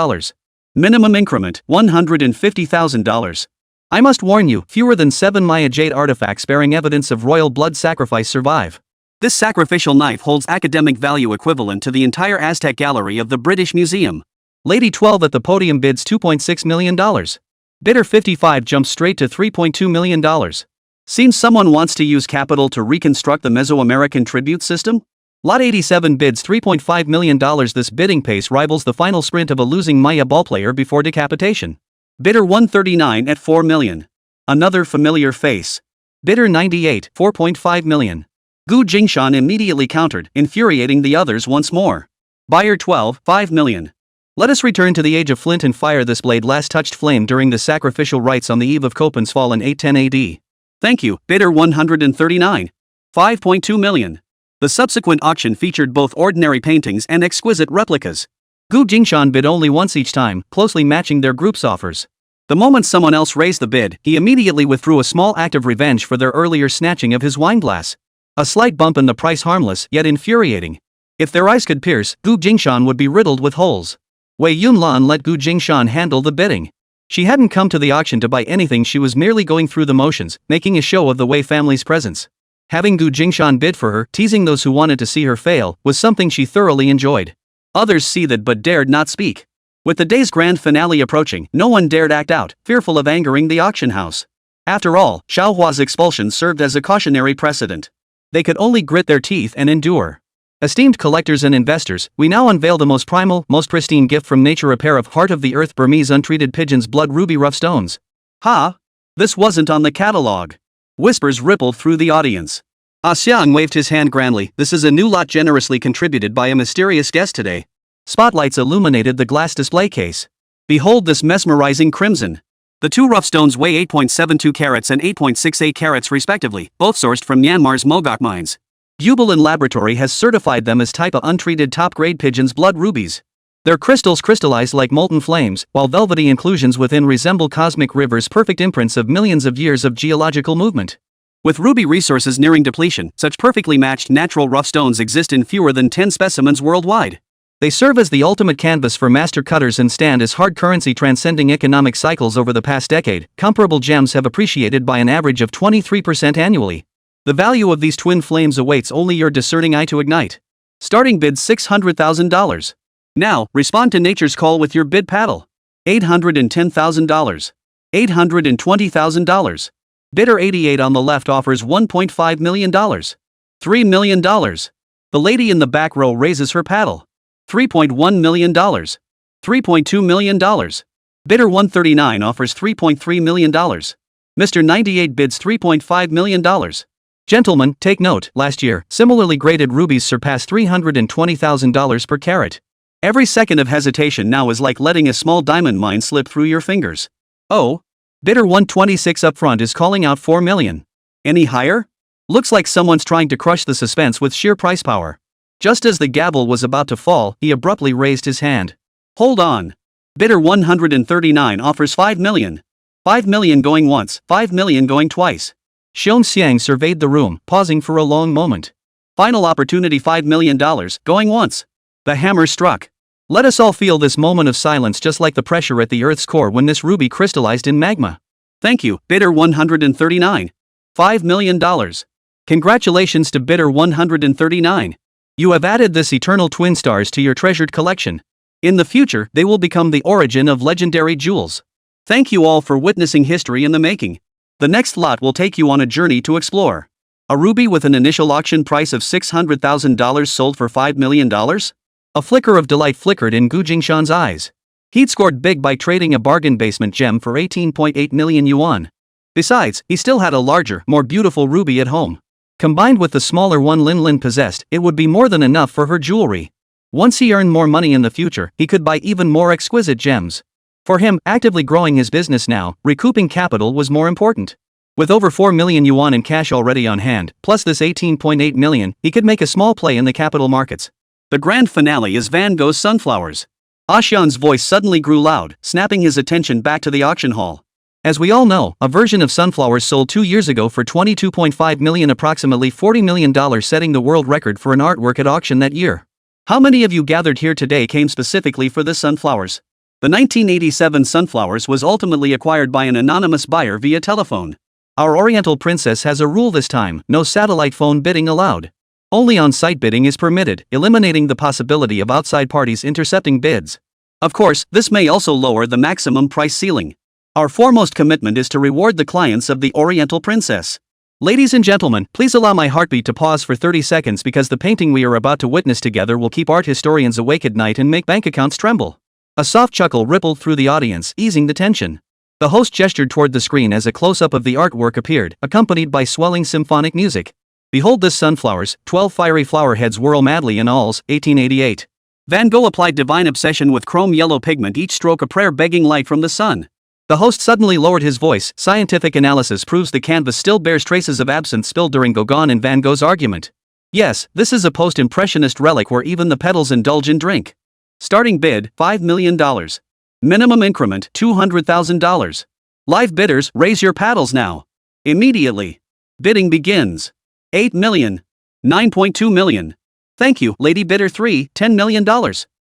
Minimum increment, $150,000. I must warn you, fewer than 7 Maya jade artifacts bearing evidence of royal blood sacrifice survive. This sacrificial knife holds academic value equivalent to the entire Aztec gallery of the British Museum. Lady 12 at the podium bids $2.6 million. Bidder 55 jumps straight to $3.2 million. Seems someone wants to use capital to reconstruct the Mesoamerican tribute system? Lot 87 bids $3.5 million. This bidding pace rivals the final sprint of a losing Maya ballplayer before decapitation. Bidder 139 at $4 million. Another familiar face. Bidder 98, $4.5 million. Gu Jingshan immediately countered, infuriating the others once more. Buyer 12, $5 million. Let us return to the age of flint and fire. This blade last touched flame during the sacrificial rites on the eve of Copan's fall in 810 AD. Thank you, bidder 139. $5.2 million. The subsequent auction featured both ordinary paintings and exquisite replicas. Gu Jingshan bid only once each time, closely matching their group's offers. The moment someone else raised the bid, he immediately withdrew, a small act of revenge for their earlier snatching of his wineglass. A slight bump in the price, harmless, yet infuriating. If their eyes could pierce, Gu Jingshan would be riddled with holes. Wei Yunlan let Gu Jingshan handle the bidding. She hadn't come to the auction to buy anything, she was merely going through the motions, making a show of the Wei family's presence. Having Gu Jingshan bid for her, teasing those who wanted to see her fail, was something she thoroughly enjoyed. Others seethed but dared not speak. With the day's grand finale approaching, no one dared act out, fearful of angering the auction house. After all, Xiaohua's expulsion served as a cautionary precedent. They could only grit their teeth and endure. Esteemed collectors and investors, we now unveil the most primal, most pristine gift from nature, a pair of heart-of-the-earth Burmese untreated pigeon's blood ruby rough stones. Ha! This wasn't on the catalog. Whispers rippled through the audience. Ah Xiang waved his hand grandly. This is a new lot generously contributed by a mysterious guest today. Spotlights illuminated the glass display case. Behold this mesmerizing crimson. The 2 rough stones weigh 8.72 carats and 8.68 carats respectively, both sourced from Myanmar's Mogok mines. Bubalin Laboratory has certified them as type A untreated top-grade pigeon's blood rubies. Their crystals crystallize like molten flames, while velvety inclusions within resemble cosmic rivers, perfect imprints of millions of years of geological movement. With ruby resources nearing depletion, such perfectly matched natural rough stones exist in fewer than 10 specimens worldwide. They serve as the ultimate canvas for master cutters and stand as hard currency transcending economic cycles over the past decade. Comparable gems have appreciated by an average of 23% annually. The value of these twin flames awaits only your discerning eye to ignite. Starting bid $600,000. Now, respond to nature's call with your bid paddle. $810,000. $820,000. Bidder 88 on the left offers $1.5 million. $3 million. The lady in the back row raises her paddle. $3.1 million. $3.2 million. Bidder 139 offers $3.3 million. Mr. 98 bids $3.5 million. Gentlemen, take note, last year, similarly graded rubies surpassed $320,000 per carat. Every second of hesitation now is like letting a small diamond mine slip through your fingers. Oh? Bidder 126 up front is calling out $4 million. Any higher? Looks like someone's trying to crush the suspense with sheer price power. Just as the gavel was about to fall, he abruptly raised his hand. Hold on. Bidder 139 offers $5 million. $5 million going once, $5 million going twice. Xiong Xiang surveyed the room, pausing for a long moment. Final opportunity, $5 million, going once. The hammer struck. Let us all feel this moment of silence, just like the pressure at the Earth's core when this ruby crystallized in magma. Thank you, Bidder 139. $5 million. Congratulations to Bidder 139. You have added this eternal twin stars to your treasured collection. In the future, they will become the origin of legendary jewels. Thank you all for witnessing history in the making. The next lot will take you on a journey to explore. A ruby with an initial auction price of $600,000 sold for $5 million? A flicker of delight flickered in Jingshan's eyes. He'd scored big by trading a bargain basement gem for 18.8 million yuan. Besides, he still had a larger, more beautiful ruby at home. Combined with the smaller one Lin possessed, it would be more than enough for her jewelry. Once he earned more money in the future, he could buy even more exquisite gems. For him, actively growing his business now, recouping capital was more important. With over 4 million yuan in cash already on hand, plus this 18.8 million, he could make a small play in the capital markets. The grand finale is Van Gogh's Sunflowers. Xian's voice suddenly grew loud, snapping his attention back to the auction hall. As we all know, a version of Sunflowers sold 2 years ago for $22.5 million, approximately $40 million, setting the world record for an artwork at auction that year. How many of you gathered here today came specifically for this Sunflowers? The 1987 Sunflowers was ultimately acquired by an anonymous buyer via telephone. Our Oriental princess has a rule this time: no satellite phone bidding allowed. Only on-site bidding is permitted, eliminating the possibility of outside parties intercepting bids. Of course, this may also lower the maximum price ceiling. Our foremost commitment is to reward the clients of the Oriental Princess. Ladies and gentlemen, please allow my heartbeat to pause for 30 seconds because the painting we are about to witness together will keep art historians awake at night and make bank accounts tremble. A soft chuckle rippled through the audience, easing the tension. The host gestured toward the screen as a close-up of the artwork appeared, accompanied by swelling symphonic music. Behold this Sunflowers, 12 fiery flower heads whirl madly in alls, 1888. Van Gogh applied divine obsession with chrome yellow pigment, each stroke a prayer begging light from the sun. The host suddenly lowered his voice. Scientific analysis proves the canvas still bears traces of absinthe spilled during Gauguin and Van Gogh's argument. Yes, this is a post-impressionist relic where even the petals indulge in drink. Starting bid, $5 million. Minimum increment, $200,000. Live bidders, raise your paddles now. Immediately. Bidding begins. 8 million. 9.2 million. Thank you, Lady Bidder 3, $10 million.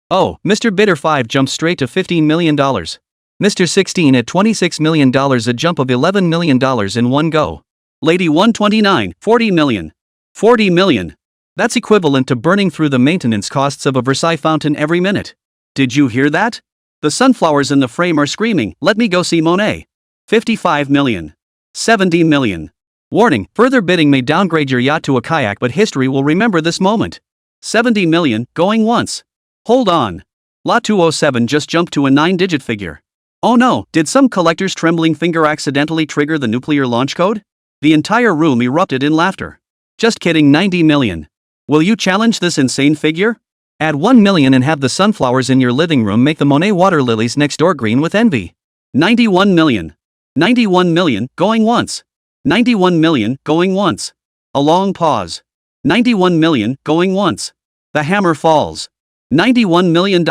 Oh, Mr. Bidder 5 jumped straight to $15 million. Mr. 16 at $26 million, a jump of $11 million in one go. Lady 129, $40 million. 40 million. That's equivalent to burning through the maintenance costs of a Versailles fountain every minute. Did you hear that? The sunflowers in the frame are screaming, "Let me go see Monet." 55 million. 70 million. Warning, further bidding may downgrade your yacht to a kayak, but history will remember this moment. 70 million, going once. Hold on. Lot 207 just jumped to a 9-digit figure. Oh no, did some collector's trembling finger accidentally trigger the nuclear launch code? The entire room erupted in laughter. Just kidding, 90 million. Will you challenge this insane figure? Add 1 million and have the sunflowers in your living room make the Monet water lilies next door green with envy. 91 million. 91 million, going once. 91 million, going once. A long pause. 91 million, going once. The hammer falls. $91 million.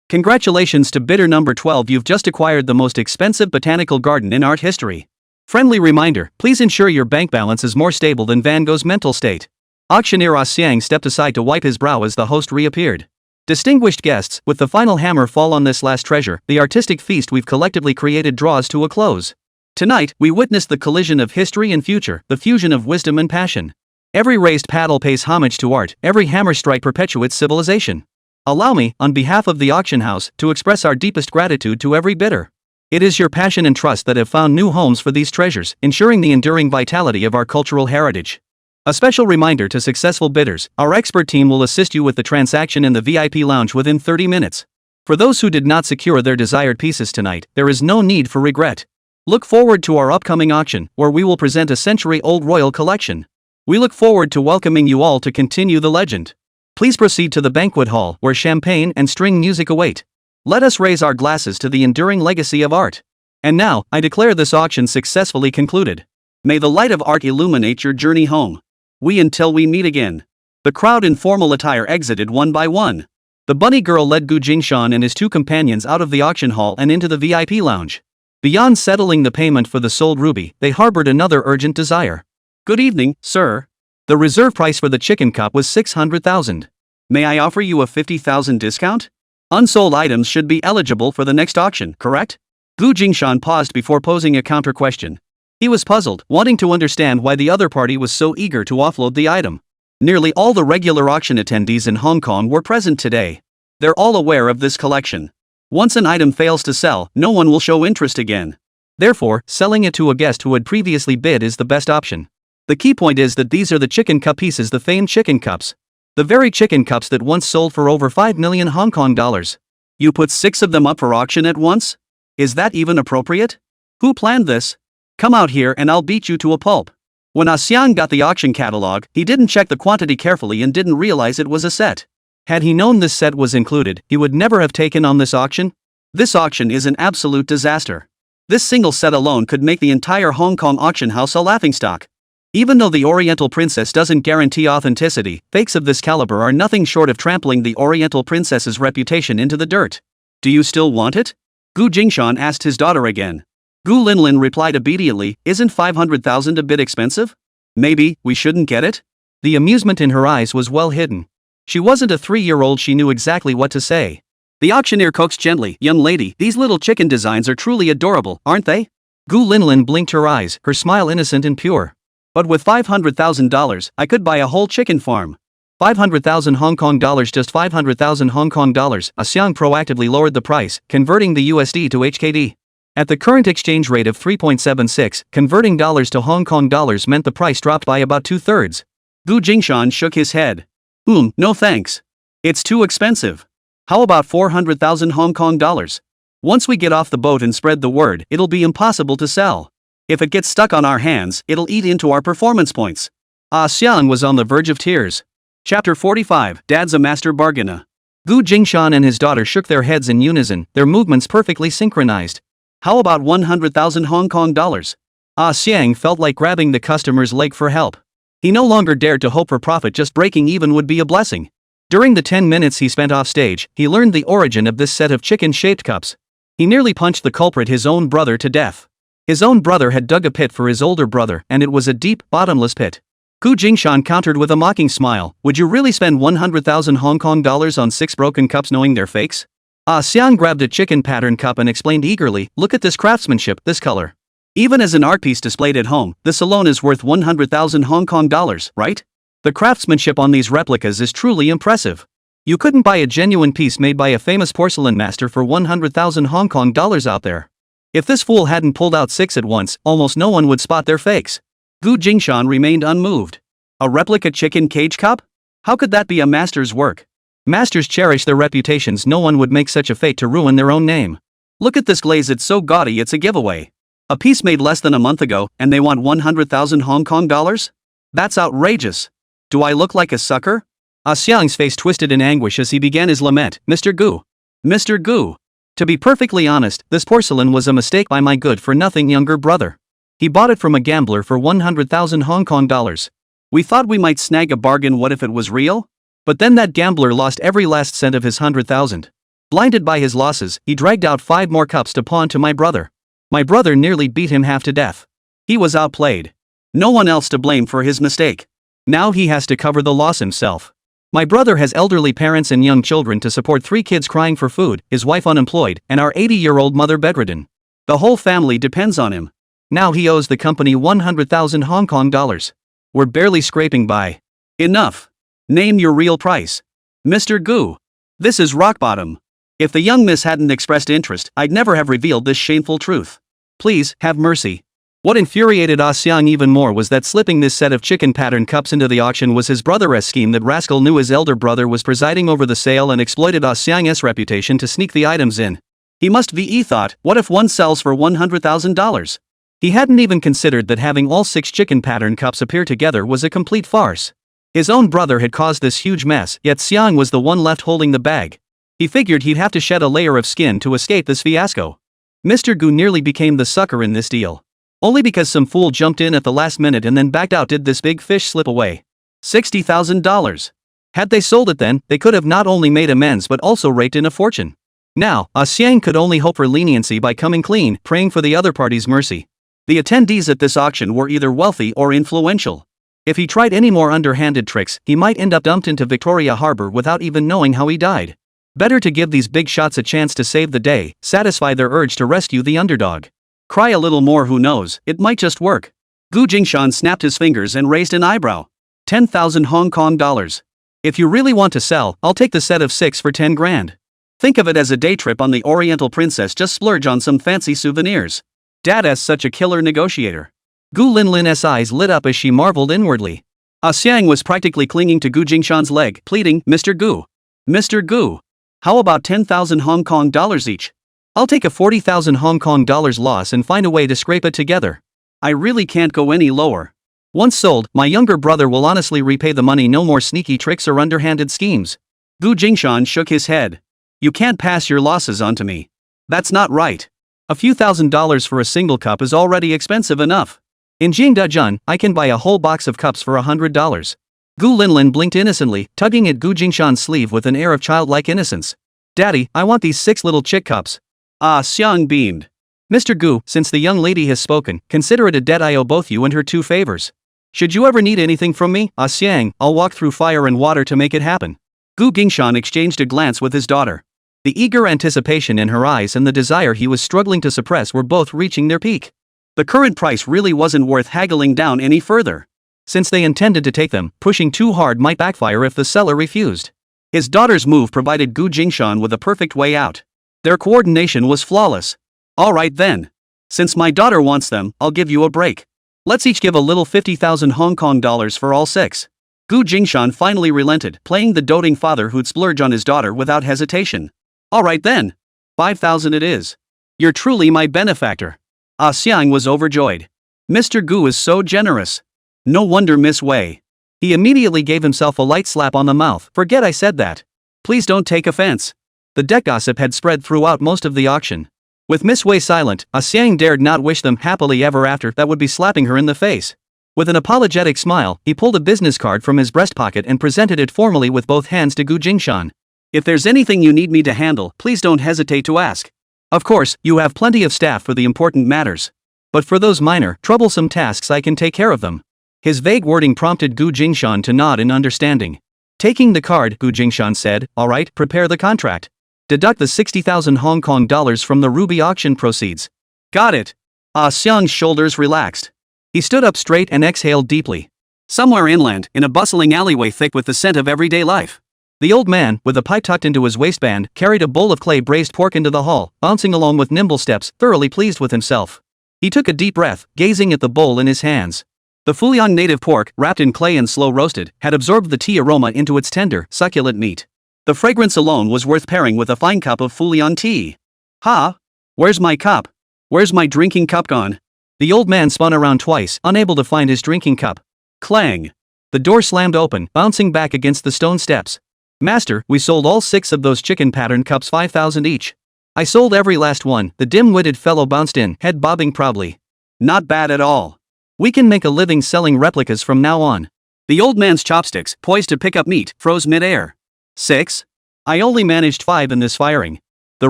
Congratulations to bidder number 12, you've just acquired the most expensive botanical garden in art history. Friendly reminder, please ensure your bank balance is more stable than Van Gogh's mental state. Auctioneer Ah Xiang stepped aside to wipe his brow as the host reappeared. Distinguished guests, with the final hammer fall on this last treasure, the artistic feast we've collectively created draws to a close. Tonight, we witnessed the collision of history and future, the fusion of wisdom and passion. Every raised paddle pays homage to art, every hammer strike perpetuates civilization. Allow me, on behalf of the auction house, to express our deepest gratitude to every bidder. It is your passion and trust that have found new homes for these treasures, ensuring the enduring vitality of our cultural heritage. A special reminder to successful bidders, our expert team will assist you with the transaction in the VIP lounge within 30 minutes. For those who did not secure their desired pieces tonight, there is no need for regret. Look forward to our upcoming auction, where we will present a century-old royal collection. We look forward to welcoming you all to continue the legend. Please proceed to the banquet hall, where champagne and string music await. Let us raise our glasses to the enduring legacy of art. And now, I declare this auction successfully concluded. May the light of art illuminate your journey home. Until we meet again. The crowd in formal attire exited one by one. The bunny girl led Jingshan and his two companions out of the auction hall and into the VIP lounge. Beyond settling the payment for the sold ruby, they harbored another urgent desire. Good evening, sir. The reserve price for the chicken cup was 600,000. May I offer you a 50,000 discount? Unsold items should be eligible for the next auction, correct? Jingshan paused before posing a counter question. He was puzzled, wanting to understand why the other party was so eager to offload the item. Nearly all the regular auction attendees in Hong Kong were present today. They're all aware of this collection. Once an item fails to sell, no one will show interest again. Therefore, selling it to a guest who had previously bid is the best option. The key point is that these are the chicken cup pieces, the famed chicken cups. The very chicken cups that once sold for over 5 million Hong Kong dollars. You put 6 of them up for auction at once? Is that even appropriate? Who planned this? Come out here and I'll beat you to a pulp. When Ah Xiang got the auction catalog, he didn't check the quantity carefully and didn't realize it was a set. Had he known this set was included, he would never have taken on this auction. This auction is an absolute disaster. This single set alone could make the entire Hong Kong auction house a laughingstock. Even though the Oriental Princess doesn't guarantee authenticity, fakes of this caliber are nothing short of trampling the Oriental Princess's reputation into the dirt. Do you still want it? Jingshan asked his daughter again. Linlin replied obediently, isn't 500,000 a bit expensive? Maybe, we shouldn't get it? The amusement in her eyes was well hidden. She wasn't a 3-year-old, she knew exactly what to say. The auctioneer coaxed gently, young lady, these little chicken designs are truly adorable, aren't they? Linlin blinked her eyes, her smile innocent and pure. But with $500,000, I could buy a whole chicken farm. 500,000 Hong Kong dollars, just 500,000 Hong Kong dollars. Ah Xiang proactively lowered the price, converting the USD to HKD. At the current exchange rate of 3.76, converting dollars to Hong Kong dollars meant the price dropped by about 2/3. Jingshan shook his head. No thanks. It's too expensive. How about 400,000 Hong Kong dollars? Once we get off the boat and spread the word, it'll be impossible to sell. If it gets stuck on our hands, it'll eat into our performance points. Ah Xiang was on the verge of tears. Chapter 45, Dad's a Master Bargainer. Jingshan and his daughter shook their heads in unison, their movements perfectly synchronized. How about 100,000 Hong Kong dollars? Ah Xiang felt like grabbing the customer's leg for help. He no longer dared to hope for profit, just breaking even would be a blessing. During the 10 minutes he spent off stage, he learned the origin of this set of chicken-shaped cups. He nearly punched the culprit, his own brother, to death. His own brother had dug a pit for his older brother, and it was a deep, bottomless pit. Jingshan countered with a mocking smile, would you really spend 100,000 Hong Kong dollars on 6 broken cups knowing they're fakes? Ah Xiang grabbed a chicken pattern cup and explained eagerly, look at this craftsmanship, this color. Even as an art piece displayed at home, this alone is worth 100,000 Hong Kong dollars, right? The craftsmanship on these replicas is truly impressive. You couldn't buy a genuine piece made by a famous porcelain master for 100,000 Hong Kong dollars out there. If this fool hadn't pulled out 6 at once, almost no one would spot their fakes. Jingshan remained unmoved. A replica chicken cage cup? How could that be a master's work? Masters cherish their reputations, no one would make such a fate to ruin their own name. Look at this glaze, it's so gaudy it's a giveaway. A piece made less than a month ago, and they want 100,000 Hong Kong dollars? That's outrageous. Do I look like a sucker? Ah Xiang's face twisted in anguish as he began his lament, Mr. Gu. Mr. Gu. To be perfectly honest, this porcelain was a mistake by my good-for-nothing younger brother. He bought it from a gambler for 100,000 Hong Kong dollars. We thought we might snag a bargain. What if it was real? But then that gambler lost every last cent of his 100,000. Blinded by his losses, he dragged out 5 more cups to pawn to my brother. My brother nearly beat him half to death. He was outplayed. No one else to blame for his mistake. Now he has to cover the loss himself. My brother has elderly parents and young children to support, 3 kids crying for food, his wife unemployed, and our 80-year-old mother bedridden. The whole family depends on him. Now he owes the company 100,000 Hong Kong dollars. We're barely scraping by. Enough. Name your real price. Mr. Gu. This is rock bottom. If the young miss hadn't expressed interest, I'd never have revealed this shameful truth. Please, have mercy. What infuriated Ah Xiang even more was that slipping this set of chicken pattern cups into the auction was his brother's scheme. That rascal knew his elder brother was presiding over the sale and exploited Ah Xiang's reputation to sneak the items in. He must ve thought, what if one sells for $100,000? He hadn't even considered that having all 6 chicken pattern cups appear together was a complete farce. His own brother had caused this huge mess, yet Xiang was the one left holding the bag. He figured he'd have to shed a layer of skin to escape this fiasco. Mr. Gu nearly became the sucker in this deal. Only because some fool jumped in at the last minute and then backed out did this big fish slip away. $60,000. Had they sold it then, they could have not only made amends but also raked in a fortune. Now, Ah Xiang could only hope for leniency by coming clean, praying for the other party's mercy. The attendees at this auction were either wealthy or influential. If he tried any more underhanded tricks, he might end up dumped into Victoria Harbor without even knowing how he died. Better to give these big shots a chance to save the day, satisfy their urge to rescue the underdog. Cry a little more, who knows, it might just work. Gu Jingshan snapped his fingers and raised an eyebrow. 10,000 Hong Kong dollars. If you really want to sell, I'll take the set of 6 for 10 grand. Think of it as a day trip on the Oriental Princess, just splurge on some fancy souvenirs. Dada's such a killer negotiator. Gu Linlin's eyes lit up as she marveled inwardly. Ah Xiang was practically clinging to Gu Jingshan's leg, pleading, Mr. Gu. Mr. Gu. How about 10,000 Hong Kong dollars each? I'll take a 40,000 Hong Kong dollars loss and find a way to scrape it together. I really can't go any lower. Once sold, my younger brother will honestly repay the money. No more sneaky tricks or underhanded schemes. Gu Jingshan shook his head. You can't pass your losses on to me. That's not right. A few $1,000s for a single cup is already expensive enough. In Jingdazhen, I can buy a whole box of cups for $100. Gu Linlin blinked innocently, tugging at Gu Jingshan's sleeve with an air of childlike innocence. Daddy, I want these 6 little chick cups. Ah Xiang beamed. Mr. Gu, since the young lady has spoken, consider it a debt I owe both you and her 2 favors. Should you ever need anything from me, Ah Xiang, I'll walk through fire and water to make it happen. Gu Jingshan exchanged a glance with his daughter. The eager anticipation in her eyes and the desire he was struggling to suppress were both reaching their peak. The current price really wasn't worth haggling down any further. Since they intended to take them, pushing too hard might backfire if the seller refused. His daughter's move provided Gu Jingshan with a perfect way out. Their coordination was flawless. All right then. Since my daughter wants them, I'll give you a break. Let's each give a little 50,000 Hong Kong dollars for all 6. Gu Jingshan finally relented, playing the doting father who'd splurge on his daughter without hesitation. All right then. 5,000 it is. You're truly my benefactor. Ah Xiang was overjoyed. Mr. Gu is so generous. No wonder Miss Wei. He immediately gave himself a light slap on the mouth. Forget I said that. Please don't take offense. The debt gossip had spread throughout most of the auction. With Miss Wei silent, Ah Xiang dared not wish them happily ever after. That would be slapping her in the face. With an apologetic smile, he pulled a business card from his breast pocket and presented it formally with both hands to Gu Jingshan. If there's anything you need me to handle, please don't hesitate to ask. Of course, you have plenty of staff for the important matters. But for those minor, troublesome tasks I can take care of them. His vague wording prompted Gu Jingshan to nod in understanding. Taking the card, Gu Jingshan said, all right, prepare the contract. Deduct the 60,000 Hong Kong dollars from the ruby auction proceeds. Got it. Ah Xiang's shoulders relaxed. He stood up straight and exhaled deeply. Somewhere inland, in a bustling alleyway thick with the scent of everyday life. The old man, with a pipe tucked into his waistband, carried a bowl of clay braised pork into the hall, bouncing along with nimble steps, thoroughly pleased with himself. He took a deep breath, gazing at the bowl in his hands. The Fuyang native pork, wrapped in clay and slow roasted, had absorbed the tea aroma into its tender, succulent meat. The fragrance alone was worth pairing with a fine cup of Fuyang tea. Ha! Where's my cup? Where's my drinking cup gone? The old man spun around twice, unable to find his drinking cup. Clang! The door slammed open, bouncing back against the stone steps. Master, we sold all 6 of those chicken pattern cups, 5,000 each. I sold every last one, the dim-witted fellow bounced in, head bobbing proudly. Not bad at all. We can make a living selling replicas from now on. The old man's chopsticks, poised to pick up meat, froze mid-air. 6? I only managed 5 in this firing. The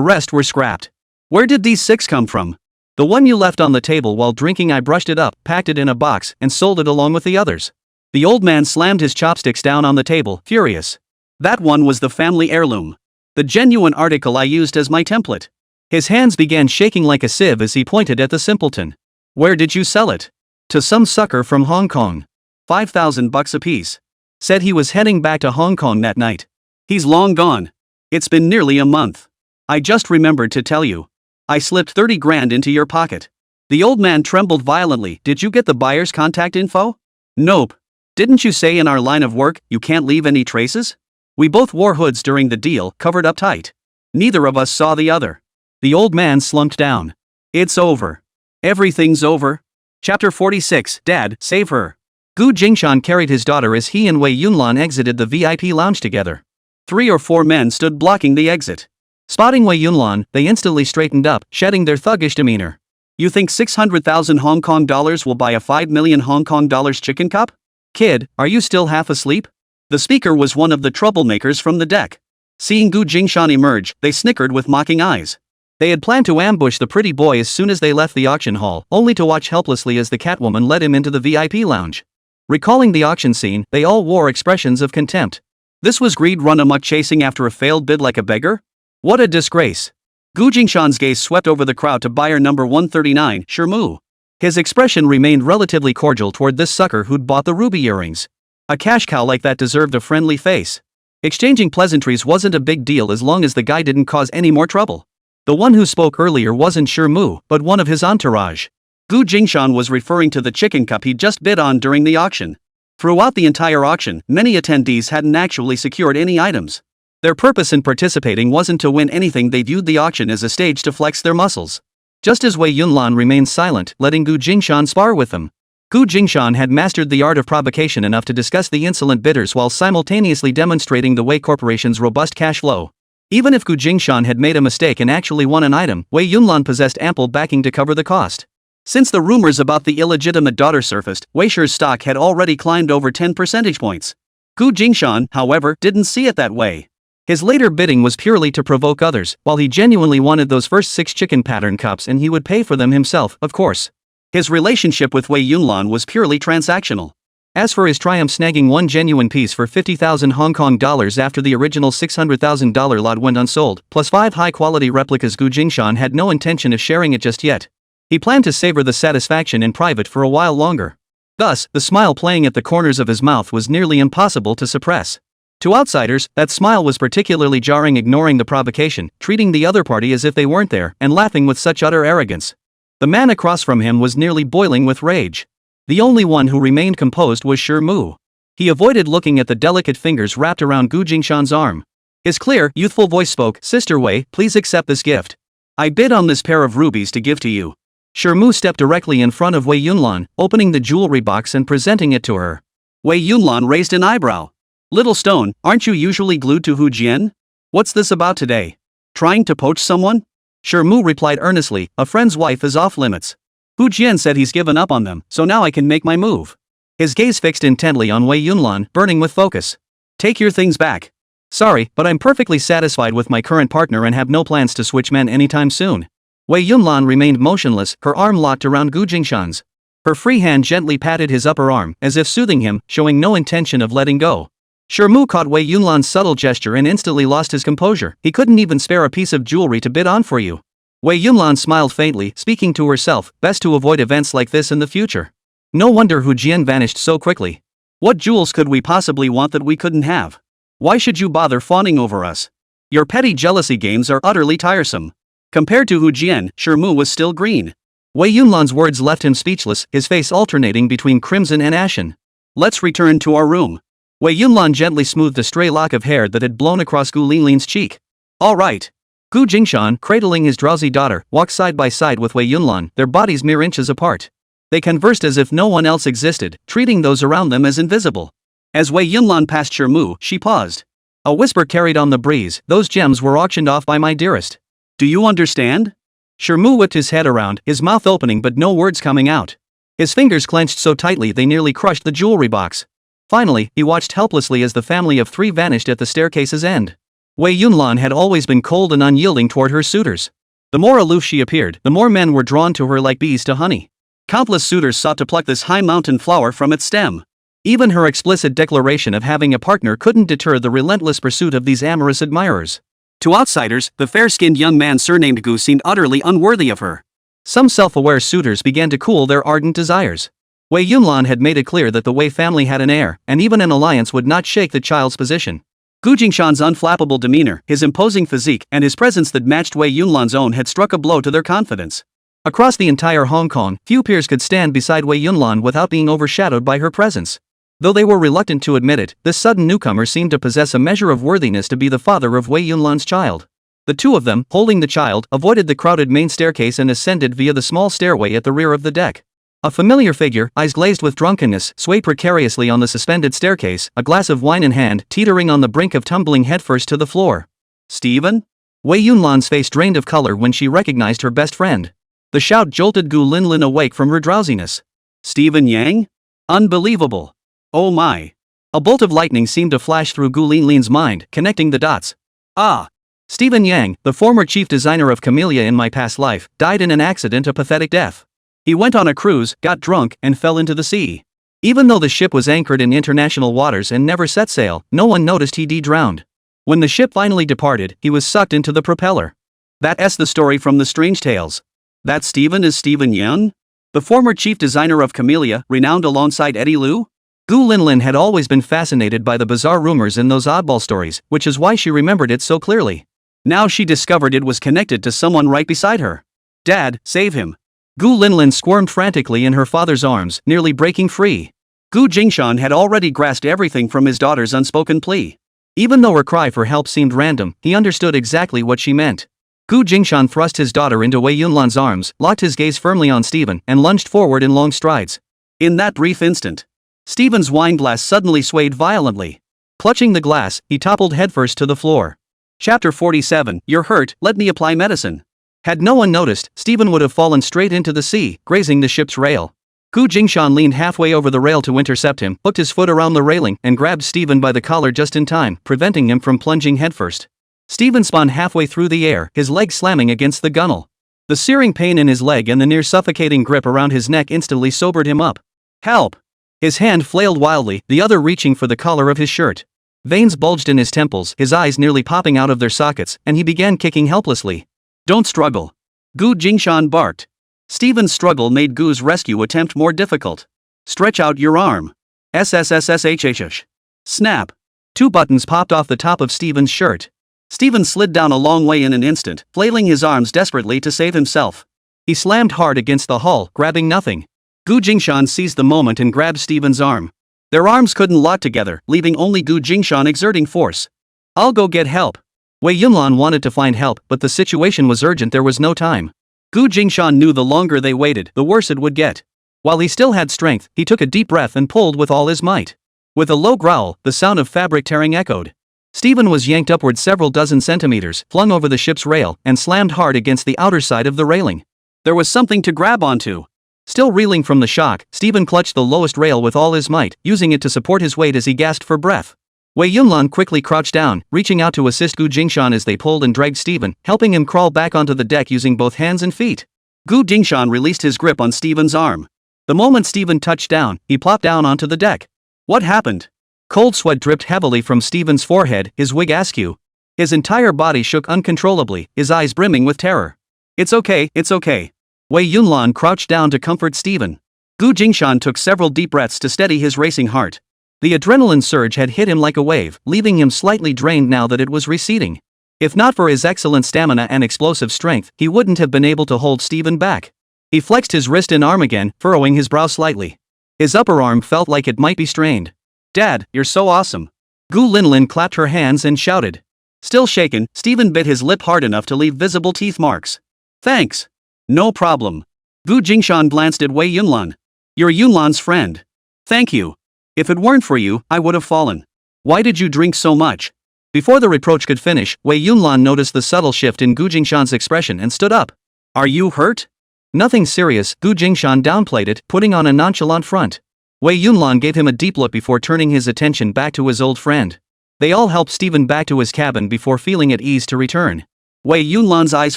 rest were scrapped. Where did these 6 come from? The one you left on the table while drinking. I brushed it up, packed it in a box, and sold it along with the others. The old man slammed his chopsticks down on the table, furious. That one was the family heirloom. The genuine article I used as my template. His hands began shaking like a sieve as he pointed at the simpleton. Where did you sell it? To some sucker from Hong Kong. $5,000 apiece. Said he was heading back to Hong Kong that night. He's long gone. It's been nearly a month. I just remembered to tell you. I slipped 30 grand into your pocket. The old man trembled violently. Did you get the buyer's contact info? Nope. Didn't you say in our line of work, you can't leave any traces? We both wore hoods during the deal, covered up tight. Neither of us saw the other. The old man slumped down. It's over. Everything's over. Chapter 46, Dad, save her. Gu Jingshan carried his daughter as he and Wei Yunlan exited the VIP lounge together. 3 or 4 men stood blocking the exit. Spotting Wei Yunlan, they instantly straightened up, shedding their thuggish demeanor. You think 600,000 Hong Kong dollars will buy a 5 million Hong Kong dollars chicken cup? Kid, are you still half asleep? The speaker was one of the troublemakers from the deck. Seeing Gu Jingshan emerge, they snickered with mocking eyes. They had planned to ambush the pretty boy as soon as they left the auction hall, only to watch helplessly as the Catwoman led him into the VIP lounge. Recalling the auction scene, they all wore expressions of contempt. This was greed run amok, chasing after a failed bid like a beggar? What a disgrace. Gu Jingshan's gaze swept over the crowd to buyer number 139, Shermu. His expression remained relatively cordial toward this sucker who'd bought the ruby earrings. A cash cow like that deserved a friendly face. Exchanging pleasantries wasn't a big deal as long as the guy didn't cause any more trouble. The one who spoke earlier wasn't Shermu, but one of his entourage. Gu Jingshan was referring to the chicken cup he'd just bid on during the auction. Throughout the entire auction, many attendees hadn't actually secured any items. Their purpose in participating wasn't to win anything. They viewed the auction as a stage to flex their muscles. Just as Wei Yunlan remained silent, letting Gu Jingshan spar with them. Gu Jingshan had mastered the art of provocation enough to discuss the insolent bidders while simultaneously demonstrating the Wei Corporation's robust cash flow. Even if Gu Jingshan had made a mistake and actually won an item, Wei Yunlan possessed ample backing to cover the cost. Since the rumors about the illegitimate daughter surfaced, Weisher's stock had already climbed over 10 percentage points. Gu Jingshan, however, didn't see it that way. His later bidding was purely to provoke others, while he genuinely wanted those first 6 chicken pattern cups and he would pay for them himself, of course. His relationship with Wei Yunlan was purely transactional. As for his triumph snagging one genuine piece for 50,000 Hong Kong dollars after the original $600,000 lot went unsold, plus 5 high-quality replicas, Gu Jingshan had no intention of sharing it just yet. He planned to savor the satisfaction in private for a while longer. Thus, the smile playing at the corners of his mouth was nearly impossible to suppress. To outsiders, that smile was particularly jarring, ignoring the provocation, treating the other party as if they weren't there, and laughing with such utter arrogance. The man across from him was nearly boiling with rage. The only one who remained composed was Shermu. He avoided looking at the delicate fingers wrapped around Gu Jingshan's arm. His clear, youthful voice spoke, "Sister Wei, please accept this gift. I bid on this pair of rubies to give to you." Shermu stepped directly in front of Wei Yunlan, opening the jewelry box and presenting it to her. Wei Yunlan raised an eyebrow. "Little stone, aren't you usually glued to Hu Jian? What's this about today? Trying to poach someone?" Shermu replied earnestly, "A friend's wife is off limits. Hu Jian said he's given up on them, so now I can make my move." His gaze fixed intently on Wei Yunlan, burning with focus. "Take your things back. Sorry, but I'm perfectly satisfied with my current partner and have no plans to switch men anytime soon." Wei Yunlan remained motionless, her arm locked around Gu Jingshan's. Her free hand gently patted his upper arm, as if soothing him, showing no intention of letting go. Shermu caught Wei Yunlan's subtle gesture and instantly lost his composure. "He couldn't even spare a piece of jewelry to bid on for you." Wei Yunlan smiled faintly, speaking to herself, best to avoid events like this in the future. No wonder Hu Jian vanished so quickly. What jewels could we possibly want that we couldn't have? Why should you bother fawning over us? Your petty jealousy games are utterly tiresome. Compared to Hu Jian, Shermu was still green. Wei Yunlan's words left him speechless, his face alternating between crimson and ashen. "Let's return to our room." Wei Yunlan gently smoothed a stray lock of hair that had blown across Gu Linlin's cheek. "All right." Gu Jingshan, cradling his drowsy daughter, walked side by side with Wei Yunlan, their bodies mere inches apart. They conversed as if no one else existed, treating those around them as invisible. As Wei Yunlan passed Shermu, she paused. A whisper carried on the breeze, "Those gems were auctioned off by my dearest. Do you understand?" Shermu whipped his head around, his mouth opening but no words coming out. His fingers clenched so tightly they nearly crushed the jewelry box. Finally, he watched helplessly as the family of 3 vanished at the staircase's end. Wei Yunlan had always been cold and unyielding toward her suitors. The more aloof she appeared, the more men were drawn to her like bees to honey. Countless suitors sought to pluck this high mountain flower from its stem. Even her explicit declaration of having a partner couldn't deter the relentless pursuit of these amorous admirers. To outsiders, the fair-skinned young man surnamed Gu seemed utterly unworthy of her. Some self-aware suitors began to cool their ardent desires. Wei Yunlan had made it clear that the Wei family had an heir, and even an alliance would not shake the child's position. Gu Jingshan's unflappable demeanor, his imposing physique, and his presence that matched Wei Yunlan's own had struck a blow to their confidence. Across the entire Hong Kong, few peers could stand beside Wei Yunlan without being overshadowed by her presence. Though they were reluctant to admit it, this sudden newcomer seemed to possess a measure of worthiness to be the father of Wei Yunlan's child. The two of them, holding the child, avoided the crowded main staircase and ascended via the small stairway at the rear of the deck. A familiar figure, eyes glazed with drunkenness, swayed precariously on the suspended staircase, a glass of wine in hand, teetering on the brink of tumbling headfirst to the floor. Stephen? Wei Yunlan's face drained of color when she recognized her best friend. The shout jolted Gu Linlin awake from her drowsiness. Stephen Yang? Unbelievable. Oh my. A bolt of lightning seemed to flash through Gu Linlin's mind, connecting the dots. Ah. Stephen Yang, the former chief designer of Camellia in my past life, died in an accident, a pathetic death. He went on a cruise, got drunk, and fell into the sea. Even though the ship was anchored in international waters and never set sail, no one noticed he'd drowned. When the ship finally departed, he was sucked into the propeller. That's the story from the Strange Tales. That Stephen is Stephen Yang? The former chief designer of Camellia, renowned alongside Eddie Liu? Gu Linlin had always been fascinated by the bizarre rumors in those oddball stories, which is why she remembered it so clearly. Now she discovered it was connected to someone right beside her. Dad, save him. Gu Linlin squirmed frantically in her father's arms, nearly breaking free. Gu Jingshan had already grasped everything from his daughter's unspoken plea. Even though her cry for help seemed random, he understood exactly what she meant. Gu Jingshan thrust his daughter into Wei Yunlan's arms, locked his gaze firmly on Stephen, and lunged forward in long strides. In that brief instant, Stephen's wine glass suddenly swayed violently. Clutching the glass, he toppled headfirst to the floor. Chapter 47, You're hurt, let me apply medicine. Had no one noticed, Stephen would have fallen straight into the sea, grazing the ship's rail. Gu Jingshan leaned halfway over the rail to intercept him, hooked his foot around the railing, and grabbed Stephen by the collar just in time, preventing him from plunging headfirst. Stephen spun halfway through the air, his leg slamming against the gunwale. The searing pain in his leg and the near-suffocating grip around his neck instantly sobered him up. Help! His hand flailed wildly, the other reaching for the collar of his shirt. Veins bulged in his temples, his eyes nearly popping out of their sockets, and he began kicking helplessly. Don't struggle. Gu Jingshan barked. Stephen's struggle made Gu's rescue attempt more difficult. Stretch out your arm. SSSSHHH. Snap. 2 buttons popped off the top of Stephen's shirt. Stephen slid down a long way in an instant, flailing his arms desperately to save himself. He slammed hard against the hull, grabbing nothing. Gu Jingshan seized the moment and grabbed Stephen's arm. Their arms couldn't lock together, leaving only Gu Jingshan exerting force. I'll go get help. Wei Yunlan wanted to find help, but the situation was urgent, there was no time. Gu Jingshan knew the longer they waited, the worse it would get. While he still had strength, he took a deep breath and pulled with all his might. With a low growl, the sound of fabric tearing echoed. Stephen was yanked upward several dozen centimeters, flung over the ship's rail, and slammed hard against the outer side of the railing. There was something to grab onto. Still reeling from the shock, Stephen clutched the lowest rail with all his might, using it to support his weight as he gasped for breath. Wei Yunlan quickly crouched down, reaching out to assist Gu Jingshan as they pulled and dragged Stephen, helping him crawl back onto the deck using both hands and feet. Gu Jingshan released his grip on Stephen's arm. The moment Stephen touched down, he plopped down onto the deck. What happened? Cold sweat dripped heavily from Stephen's forehead, his wig askew. His entire body shook uncontrollably, his eyes brimming with terror. It's okay, it's okay. Wei Yunlan crouched down to comfort Stephen. Gu Jingshan took several deep breaths to steady his racing heart. The adrenaline surge had hit him like a wave, leaving him slightly drained now that it was receding. If not for his excellent stamina and explosive strength, he wouldn't have been able to hold Stephen back. He flexed his wrist and arm again, furrowing his brow slightly. His upper arm felt like it might be strained. Dad, you're so awesome. Gu Linlin clapped her hands and shouted. Still shaken, Stephen bit his lip hard enough to leave visible teeth marks. Thanks. No problem. Gu Jingshan glanced at Wei Yunlan. You're Yunlan's friend. Thank you. If it weren't for you, I would have fallen. Why did you drink so much? Before the reproach could finish, Wei Yunlan noticed the subtle shift in Gu Jingshan's expression and stood up. Are you hurt? Nothing serious, Gu Jingshan downplayed it, putting on a nonchalant front. Wei Yunlan gave him a deep look before turning his attention back to his old friend. They all helped Stephen back to his cabin before feeling at ease to return. Wei Yunlan's eyes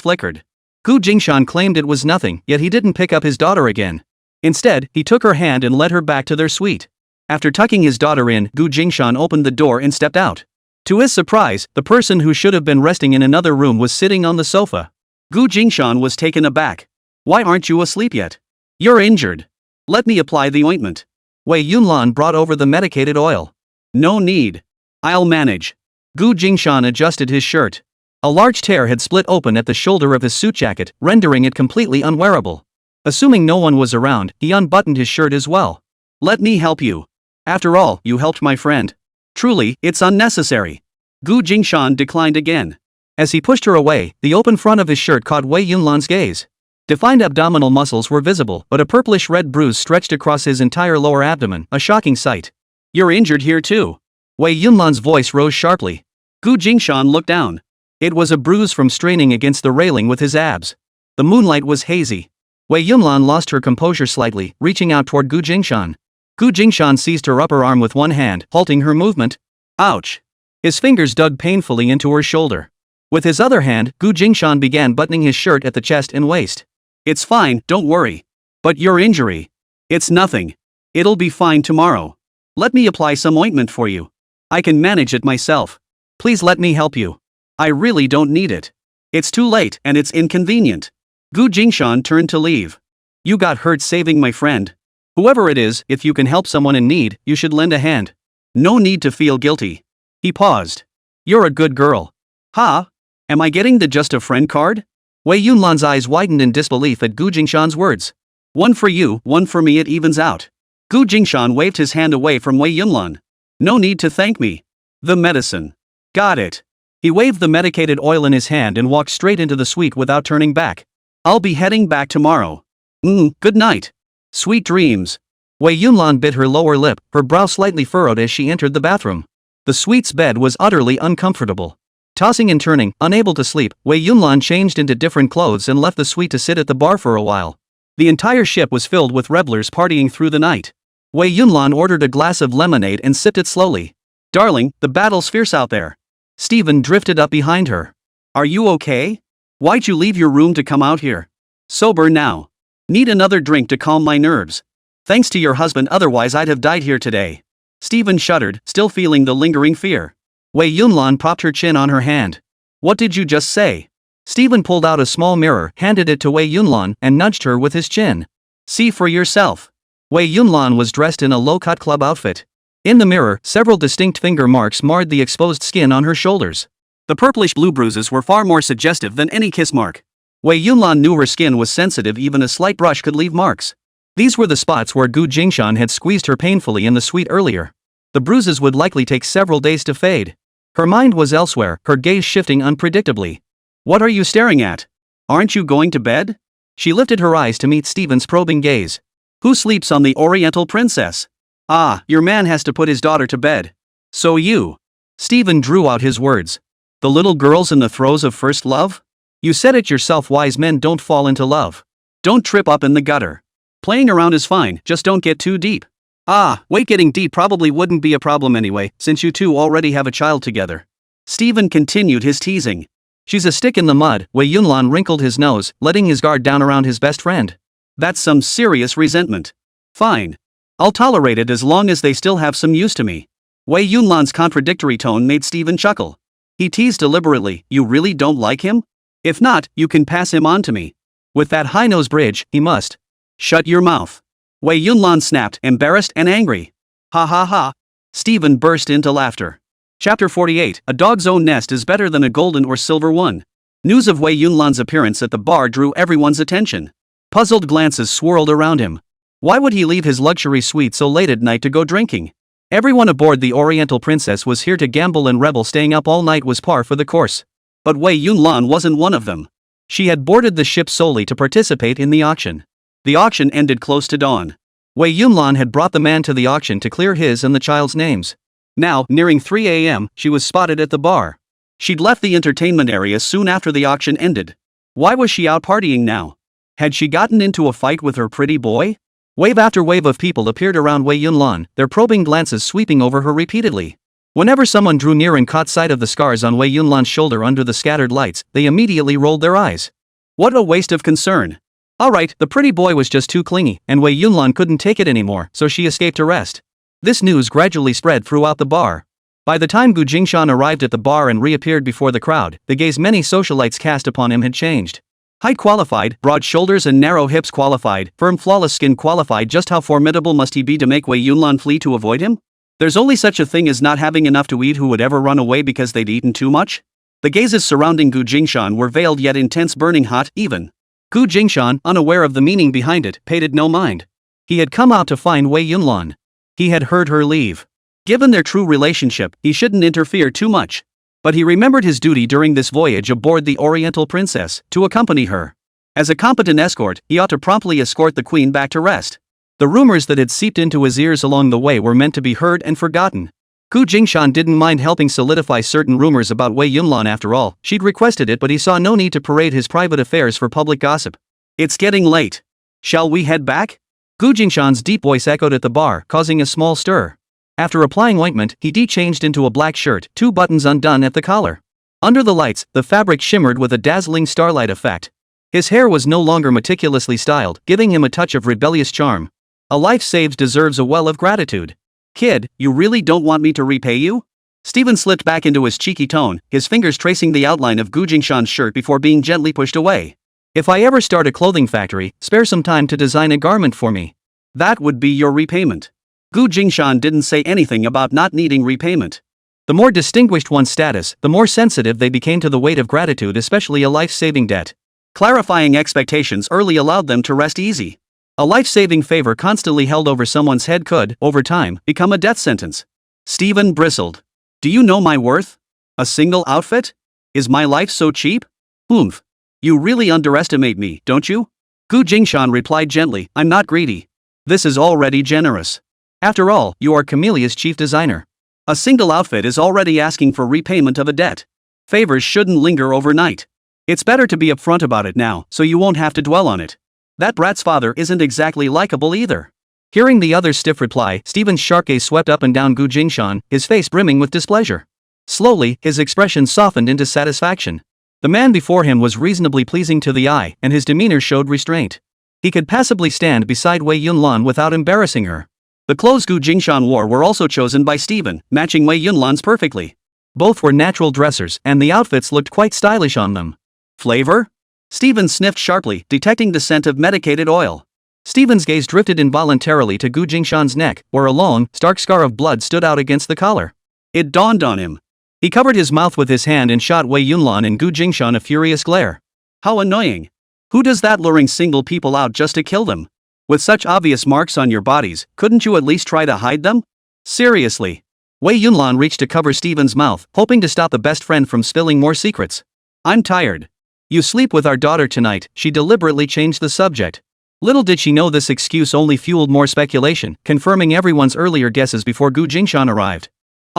flickered. Gu Jingshan claimed it was nothing, yet he didn't pick up his daughter again. Instead, he took her hand and led her back to their suite. After tucking his daughter in, Gu Jingshan opened the door and stepped out. To his surprise, the person who should have been resting in another room was sitting on the sofa. Gu Jingshan was taken aback. Why aren't you asleep yet? You're injured. Let me apply the ointment. Wei Yunlan brought over the medicated oil. No need. I'll manage. Gu Jingshan adjusted his shirt. A large tear had split open at the shoulder of his suit jacket, rendering it completely unwearable. Assuming no one was around, he unbuttoned his shirt as well. Let me help you. After all, you helped my friend. Truly, it's unnecessary. Gu Jingshan declined again. As he pushed her away, the open front of his shirt caught Wei Yunlan's gaze. Defined abdominal muscles were visible, but a purplish-red bruise stretched across his entire lower abdomen, a shocking sight. You're injured here too. Wei Yunlan's voice rose sharply. Gu Jingshan looked down. It was a bruise from straining against the railing with his abs. The moonlight was hazy. Wei Yunlan lost her composure slightly, reaching out toward Gu Jingshan. Gu Jingshan seized her upper arm with one hand, halting her movement. Ouch! His fingers dug painfully into her shoulder. With his other hand, Gu Jingshan began buttoning his shirt at the chest and waist. It's fine, don't worry. But your injury? It's nothing. It'll be fine tomorrow. Let me apply some ointment for you. I can manage it myself. Please let me help you. I really don't need it. It's too late and it's inconvenient. Gu Jingshan turned to leave. You got hurt saving my friend. Whoever it is, if you can help someone in need, you should lend a hand. No need to feel guilty. He paused. You're a good girl. Ha? Am I getting the just a friend card? Wei Yunlan's eyes widened in disbelief at Gu Jingshan's words. One for you, one for me, it evens out. Gu Jingshan waved his hand away from Wei Yunlan. No need to thank me. The medicine. Got it. He waved the medicated oil in his hand and walked straight into the suite without turning back. I'll be heading back tomorrow. Good night. Sweet dreams. Wei Yunlan bit her lower lip, her brow slightly furrowed as she entered the bathroom. The suite's bed was utterly uncomfortable. Tossing and turning, unable to sleep, Wei Yunlan changed into different clothes and left the suite to sit at the bar for a while. The entire ship was filled with revelers partying through the night. Wei Yunlan ordered a glass of lemonade and sipped it slowly. Darling, the battle's fierce out there. Stephen drifted up behind her. Are you okay? Why'd you leave your room to come out here? Sober now. Need another drink to calm my nerves. Thanks to your husband, otherwise I'd have died here today. Stephen shuddered, still feeling the lingering fear. Wei Yunlan propped her chin on her hand. What did you just say? Stephen pulled out a small mirror, handed it to Wei Yunlan, and nudged her with his chin. See for yourself. Wei Yunlan was dressed in a low-cut club outfit. In the mirror, several distinct finger marks marred the exposed skin on her shoulders. The purplish-blue bruises were far more suggestive than any kiss mark. Wei Yunlan knew her skin was sensitive, even a slight brush could leave marks. These were the spots where Gu Jingshan had squeezed her painfully in the suite earlier. The bruises would likely take several days to fade. Her mind was elsewhere, her gaze shifting unpredictably. What are you staring at? Aren't you going to bed? She lifted her eyes to meet Stephen's probing gaze. Who sleeps on the Oriental princess? Ah, your man has to put his daughter to bed. So you. Stephen drew out his words. The little girl's in the throes of first love? You said it yourself, wise men don't fall into love. Don't trip up in the gutter. Playing around is fine, just don't get too deep. Ah, wait, getting deep probably wouldn't be a problem anyway, since you two already have a child together. Stephen continued his teasing. She's a stick in the mud. Wei Yunlan wrinkled his nose, letting his guard down around his best friend. That's some serious resentment. Fine. I'll tolerate it as long as they still have some use to me. Wei Yunlan's contradictory tone made Stephen chuckle. He teased deliberately, you really don't like him? If not, you can pass him on to me. With that high nose bridge, he must. Shut your mouth. Wei Yunlan snapped, embarrassed and angry. Ha ha ha. Stephen burst into laughter. Chapter 48, A dog's own nest is better than a golden or silver one. News of Wei Yunlan's appearance at the bar drew everyone's attention. Puzzled glances swirled around him. Why would he leave his luxury suite so late at night to go drinking? Everyone aboard the Oriental Princess was here to gamble, and rebel staying up all night was par for the course. But Wei Yunlan wasn't one of them. She had boarded the ship solely to participate in the auction. The auction ended close to dawn. Wei Yunlan had brought the man to the auction to clear his and the child's names. Now, nearing 3 a.m., she was spotted at the bar. She'd left the entertainment area soon after the auction ended. Why was she out partying now? Had she gotten into a fight with her pretty boy? Wave after wave of people appeared around Wei Yunlan, their probing glances sweeping over her repeatedly. Whenever someone drew near and caught sight of the scars on Wei Yunlan's shoulder under the scattered lights, they immediately rolled their eyes. What a waste of concern. Alright, the pretty boy was just too clingy, and Wei Yunlan couldn't take it anymore, so she escaped arrest. This news gradually spread throughout the bar. By the time Jingshan arrived at the bar and reappeared before the crowd, the gaze many socialites cast upon him had changed. Height qualified, broad shoulders and narrow hips qualified, firm flawless skin qualified. Just how formidable must he be to make Wei Yunlan flee to avoid him? There's only such a thing as not having enough to eat. Who would ever run away because they'd eaten too much? The gazes surrounding Jingshan were veiled yet intense, burning hot, even. Jingshan, unaware of the meaning behind it, paid it no mind. He had come out to find Wei Yunlan. He had heard her leave. Given their true relationship, he shouldn't interfere too much. But he remembered his duty during this voyage aboard the Oriental Princess, to accompany her. As a competent escort, he ought to promptly escort the queen back to rest. The rumors that had seeped into his ears along the way were meant to be heard and forgotten. Jingshan didn't mind helping solidify certain rumors about Wei Yunlan. After all, she'd requested it, but he saw no need to parade his private affairs for public gossip. It's getting late. Shall we head back? Jingshan's deep voice echoed at the bar, causing a small stir. After applying ointment, he de-changed into a black shirt, 2 buttons undone at the collar. Under the lights, the fabric shimmered with a dazzling starlight effect. His hair was no longer meticulously styled, giving him a touch of rebellious charm. A life saved deserves a well of gratitude. Kid, you really don't want me to repay you? Stephen slipped back into his cheeky tone, his fingers tracing the outline of Jingshan's shirt before being gently pushed away. If I ever start a clothing factory, spare some time to design a garment for me. That would be your repayment. Jingshan didn't say anything about not needing repayment. The more distinguished one's status, the more sensitive they became to the weight of gratitude, especially a life-saving debt. Clarifying expectations early allowed them to rest easy. A life-saving favor constantly held over someone's head could, over time, become a death sentence. Stephen bristled. Do you know my worth? A single outfit? Is my life so cheap? Oomph. You really underestimate me, don't you? Jingshan replied gently, I'm not greedy. This is already generous. After all, you are Camellia's chief designer. A single outfit is already asking for repayment of a debt. Favors shouldn't linger overnight. It's better to be upfront about it now, so you won't have to dwell on it. That brat's father isn't exactly likable either. Hearing the other's stiff reply, Stephen's sharp gaze swept up and down Jingshan, his face brimming with displeasure. Slowly, his expression softened into satisfaction. The man before him was reasonably pleasing to the eye, and his demeanor showed restraint. He could passably stand beside Wei Yunlan without embarrassing her. The clothes Jingshan wore were also chosen by Stephen, matching Wei Yunlan's perfectly. Both were natural dressers, and the outfits looked quite stylish on them. Flavor? Stephen sniffed sharply, detecting the scent of medicated oil. Stephen's gaze drifted involuntarily to Jingshan's neck, where a long, stark scar of blood stood out against the collar. It dawned on him. He covered his mouth with his hand and shot Wei Yunlan and Jingshan a furious glare. How annoying. Who does that luring single people out just to kill them? With such obvious marks on your bodies, couldn't you at least try to hide them? Seriously. Wei Yunlan reached to cover Stephen's mouth, hoping to stop the best friend from spilling more secrets. I'm tired. You sleep with our daughter tonight. She deliberately changed the subject. Little did she know this excuse only fueled more speculation, confirming everyone's earlier guesses before Jingshan arrived.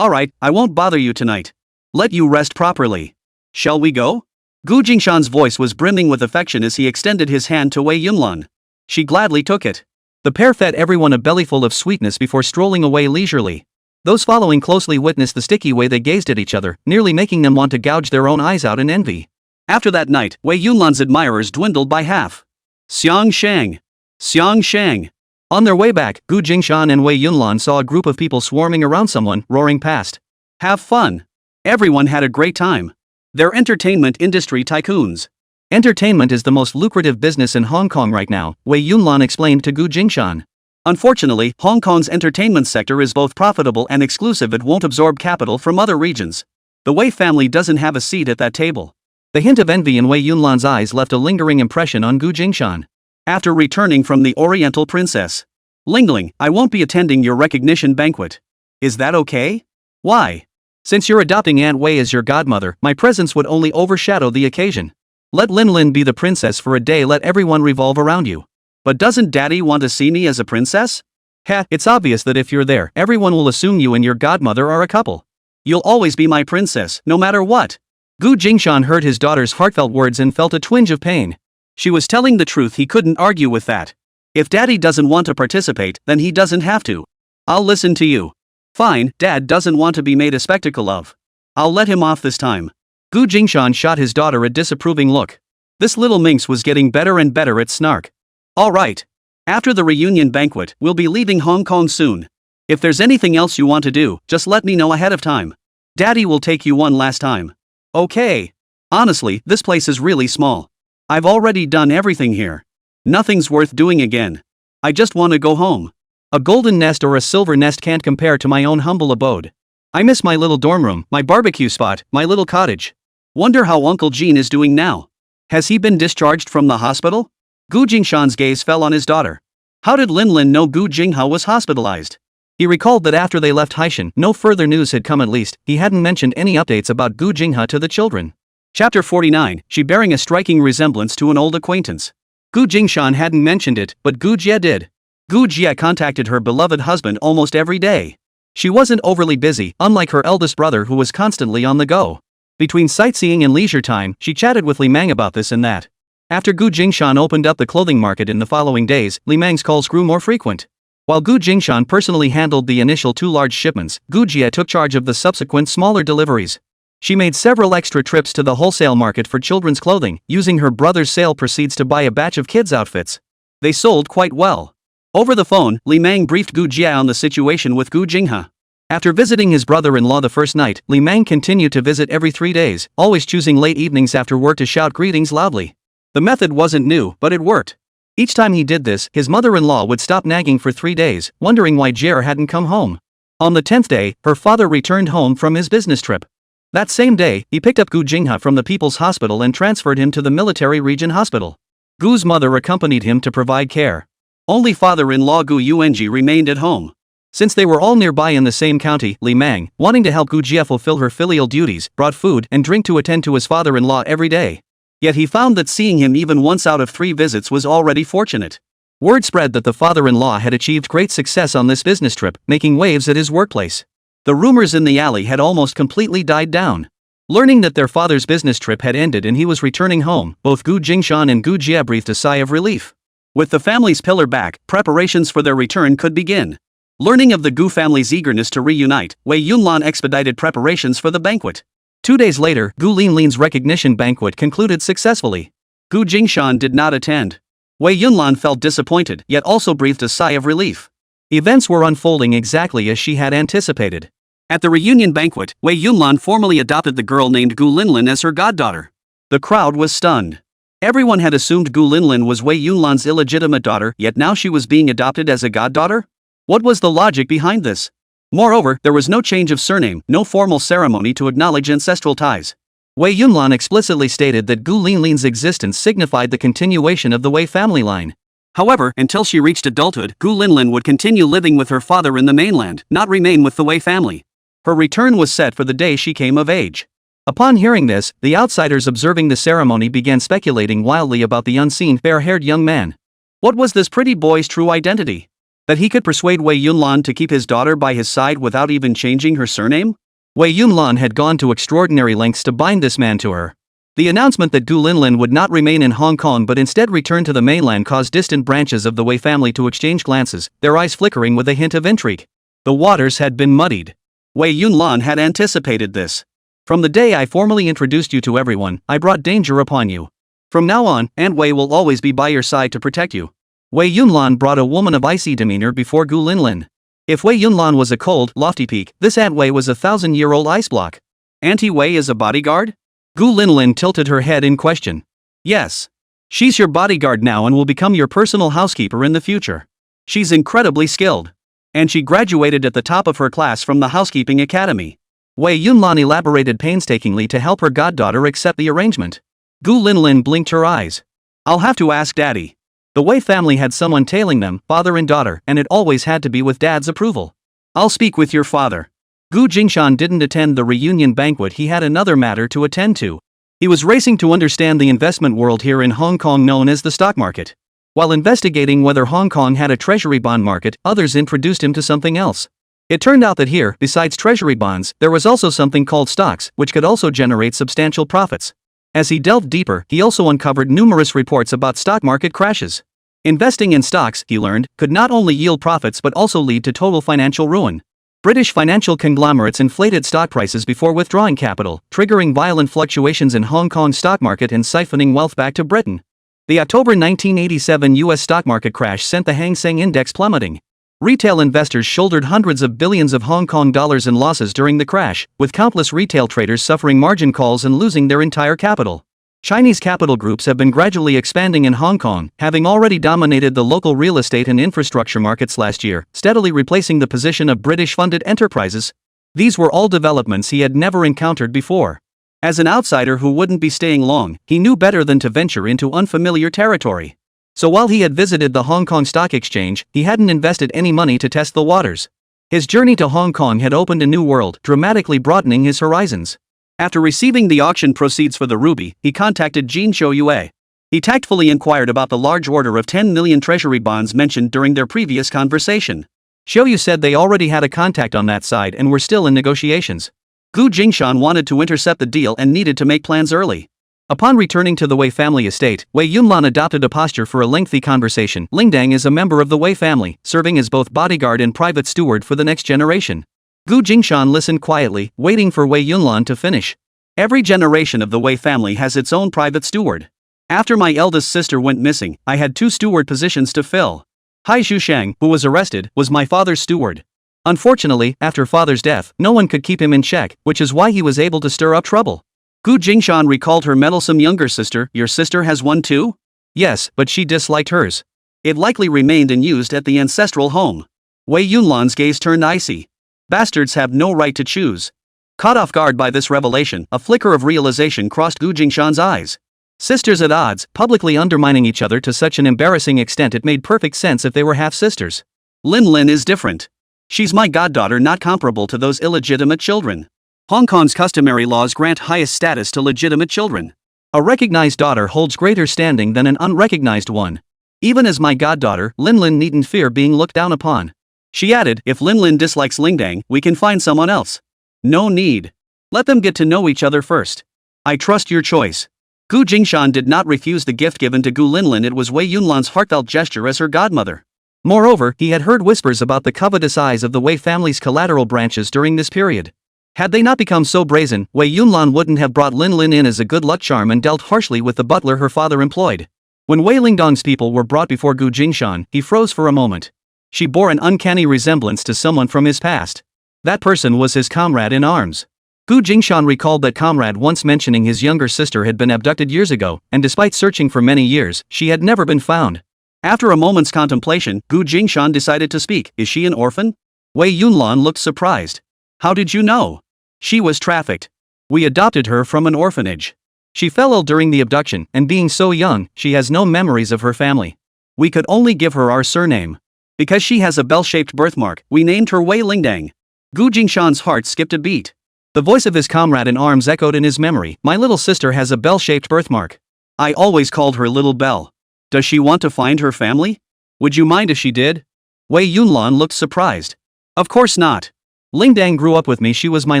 Alright, I won't bother you tonight. Let you rest properly. Shall we go? Jingshan's voice was brimming with affection as he extended his hand to Wei Yunlan. She gladly took it. The pair fed everyone a bellyful of sweetness before strolling away leisurely. Those following closely witnessed the sticky way they gazed at each other, nearly making them want to gouge their own eyes out in envy. After that night, Wei Yunlan's admirers dwindled by half. Xiang Shang! Xiang Shang! On their way back, Jingshan and Wei Yunlan saw a group of people swarming around someone, roaring past. Have fun! Everyone had a great time. They're entertainment industry tycoons. Entertainment is the most lucrative business in Hong Kong right now, Wei Yunlan explained to Jingshan. Unfortunately, Hong Kong's entertainment sector is both profitable and exclusive. It won't absorb capital from other regions. The Wei family doesn't have a seat at that table. The hint of envy in Wei Yunlan's eyes left a lingering impression on Jingshan. After returning from the Oriental Princess. Lingling, I won't be attending your recognition banquet. Is that okay? Why? Since you're adopting Aunt Wei as your godmother, my presence would only overshadow the occasion. Let Lin Lin be the princess for a day, let everyone revolve around you. But doesn't Daddy want to see me as a princess? It's obvious that if you're there, everyone will assume you and your godmother are a couple. You'll always be my princess, no matter what. Jingshan heard his daughter's heartfelt words and felt a twinge of pain. She was telling the truth, he couldn't argue with that. If Daddy doesn't want to participate, then he doesn't have to. I'll listen to you. Fine, Dad doesn't want to be made a spectacle of. I'll let him off this time. Gu Jingshan shot his daughter a disapproving look. This little minx was getting better and better at snark. Alright. After the reunion banquet, we'll be leaving Hong Kong soon. If there's anything else you want to do, just let me know ahead of time. Daddy will take you one last time. Okay. Honestly, this place is really small. I've already done everything here. Nothing's worth doing again. I just want to go home. A golden nest or a silver nest can't compare to my own humble abode. I miss my little dorm room, my barbecue spot, my little cottage. Wonder how Uncle Jean is doing now. Has he been discharged from the hospital? Gu Jingshan's gaze fell on his daughter. How did Lin Lin know Gu Jingha was hospitalized? He recalled that after they left Haishan, no further news had come, at least he hadn't mentioned any updates about Gu Jingha to the children. Chapter 49, she bearing a striking resemblance to an old acquaintance. Gu Jingshan hadn't mentioned it, but Gu Jie did. Gu Jie contacted her beloved husband almost every day. She wasn't overly busy, unlike her eldest brother who was constantly on the go. Between sightseeing and leisure time, she chatted with Li Mang about this and that. After Gu Jingshan opened up the clothing market in the following days, Li Mang's calls grew more frequent. While Gu Jingshan personally handled the initial 2 large shipments, Gu Jie took charge of the subsequent smaller deliveries. She made several extra trips to the wholesale market for children's clothing, using her brother's sale proceeds to buy a batch of kids' outfits. They sold quite well. Over the phone, Li Mang briefed Gu Jie on the situation with Gu Jingha. After visiting his brother-in-law the first night, Li Mang continued to visit every 3 days, always choosing late evenings after work to shout greetings loudly. The method wasn't new, but it worked. Each time he did this, his mother-in-law would stop nagging for 3 days, wondering why Jer hadn't come home. On the 10th day, her father returned home from his business trip. That same day, he picked up Gu Jingha from the People's Hospital and transferred him to the Military Region Hospital. Gu's mother accompanied him to provide care. Only father-in-law Gu Yuanji remained at home. Since they were all nearby in the same county, Li Mang, wanting to help Gu Jie fulfill her filial duties, brought food and drink to attend to his father-in-law every day. Yet he found that seeing him even once out of 3 visits was already fortunate. Word spread that the father-in-law had achieved great success on this business trip, making waves at his workplace. The rumors in the alley had almost completely died down. Learning that their father's business trip had ended and he was returning home, both Gu Jingshan and Gu Jie breathed a sigh of relief. With the family's pillar back, preparations for their return could begin. Learning of the Gu family's eagerness to reunite, Wei Yunlan expedited preparations for the banquet. 2 days later, Gu Linlin's recognition banquet concluded successfully. Gu Jingshan did not attend. Wei Yunlan felt disappointed, yet also breathed a sigh of relief. Events were unfolding exactly as she had anticipated. At the reunion banquet, Wei Yunlan formally adopted the girl named Gu Linlin as her goddaughter. The crowd was stunned. Everyone had assumed Gu Linlin was Wei Yunlan's illegitimate daughter, yet now she was being adopted as a goddaughter? What was the logic behind this? Moreover, there was no change of surname, no formal ceremony to acknowledge ancestral ties. Wei Yunlan explicitly stated that Gu Linlin's existence signified the continuation of the Wei family line. However, until she reached adulthood, Gu Linlin would continue living with her father in the mainland, not remain with the Wei family. Her return was set for the day she came of age. Upon hearing this, the outsiders observing the ceremony began speculating wildly about the unseen, fair-haired young man. What was this pretty boy's true identity? That he could persuade Wei Yunlan to keep his daughter by his side without even changing her surname? Wei Yunlan had gone to extraordinary lengths to bind this man to her. The announcement that Gu Linlin would not remain in Hong Kong but instead return to the mainland caused distant branches of the Wei family to exchange glances, their eyes flickering with a hint of intrigue. The waters had been muddied. Wei Yunlan had anticipated this. From the day I formally introduced you to everyone, I brought danger upon you. From now on, Aunt Wei will always be by your side to protect you. Wei Yunlan brought a woman of icy demeanor before Gu Linlin. If Wei Yunlan was a cold, lofty peak, this Aunt Wei was a 1,000-year-old ice block. Auntie Wei is a bodyguard? Gu Linlin tilted her head in question. Yes. She's your bodyguard now and will become your personal housekeeper in the future. She's incredibly skilled. And she graduated at the top of her class from the housekeeping academy. Wei Yunlan elaborated painstakingly to help her goddaughter accept the arrangement. Gu Linlin blinked her eyes. I'll have to ask Daddy. The Wei family had someone tailing them, father and daughter, and it always had to be with Dad's approval. I'll speak with your father. Gu Jingshan didn't attend the reunion banquet. He had another matter to attend to. He was racing to understand the investment world here in Hong Kong known as the stock market. While investigating whether Hong Kong had a treasury bond market, others introduced him to something else. It turned out that here, besides treasury bonds, there was also something called stocks, which could also generate substantial profits. As he delved deeper, he also uncovered numerous reports about stock market crashes. Investing in stocks, he learned, could not only yield profits but also lead to total financial ruin. British financial conglomerates inflated stock prices before withdrawing capital, triggering violent fluctuations in Hong Kong's stock market and siphoning wealth back to Britain. The October 1987 U.S. stock market crash sent the Hang Seng Index plummeting. Retail investors shouldered hundreds of billions of Hong Kong dollars in losses during the crash, with countless retail traders suffering margin calls and losing their entire capital. Chinese capital groups have been gradually expanding in Hong Kong, having already dominated the local real estate and infrastructure markets last year, steadily replacing the position of British-funded enterprises. These were all developments he had never encountered before. As an outsider who wouldn't be staying long, he knew better than to venture into unfamiliar territory. So while he had visited the Hong Kong Stock Exchange, he hadn't invested any money to test the waters. His journey to Hong Kong had opened a new world, dramatically broadening his horizons. After receiving the auction proceeds for the ruby, he contacted Jingshan. He tactfully inquired about the large order of 10 million treasury bonds mentioned during their previous conversation. Xiaoyu said they already had a contact on that side and were still in negotiations. Jingshan wanted to intercept the deal and needed to make plans early. Upon returning to the Wei family estate, Wei Yunlan adopted a posture for a lengthy conversation. Lingdang is a member of the Wei family, serving as both bodyguard and private steward for the next generation. Jingshan listened quietly, waiting for Wei Yunlan to finish. Every generation of the Wei family has its own private steward. After my eldest sister went missing, I had 2 steward positions to fill. Hai Zhushang, who was arrested, was my father's steward. Unfortunately, after father's death, no one could keep him in check, which is why he was able to stir up trouble. Jingshan recalled her meddlesome younger sister. Your sister has one too? Yes, but she disliked hers. It likely remained unused at the ancestral home. Wei Yunlan's gaze turned icy. Bastards have no right to choose. Caught off guard by this revelation, a flicker of realization crossed Jingshan's eyes. Sisters at odds, publicly undermining each other to such an embarrassing extent it made perfect sense if they were half-sisters. Lin is different. She's my goddaughter, not comparable to those illegitimate children. Hong Kong's customary laws grant highest status to legitimate children. A recognized daughter holds greater standing than an unrecognized one. Even as my goddaughter, Lin needn't fear being looked down upon. She added, if Lin dislikes Lingdang, we can find someone else. No need. Let them get to know each other first. I trust your choice. Jingshan did not refuse the gift given to Lin. It was Wei Yunlan's heartfelt gesture as her godmother. Moreover, he had heard whispers about the covetous eyes of the Wei family's collateral branches during this period. Had they not become so brazen, Wei Yunlan wouldn't have brought Lin in as a good luck charm and dealt harshly with the butler her father employed. When Wei Lingdong's people were brought before Jingshan, he froze for a moment. She bore an uncanny resemblance to someone from his past. That person was his comrade in arms. Jingshan recalled that comrade once mentioning his younger sister had been abducted years ago, and despite searching for many years, she had never been found. After a moment's contemplation, Jingshan decided to speak. Is she an orphan? Wei Yunlan looked surprised. How did you know? She was trafficked. We adopted her from an orphanage. She fell ill during the abduction, and being so young, she has no memories of her family. We could only give her our surname. Because she has a bell-shaped birthmark, we named her Wei Lingdang. Jingshan's heart skipped a beat. The voice of his comrade in arms echoed in his memory. My little sister has a bell-shaped birthmark. I always called her Little Bell. Does she want to find her family? Would you mind if she did? Wei Yunlan looked surprised. Of course not. Lingdang grew up with me, she was my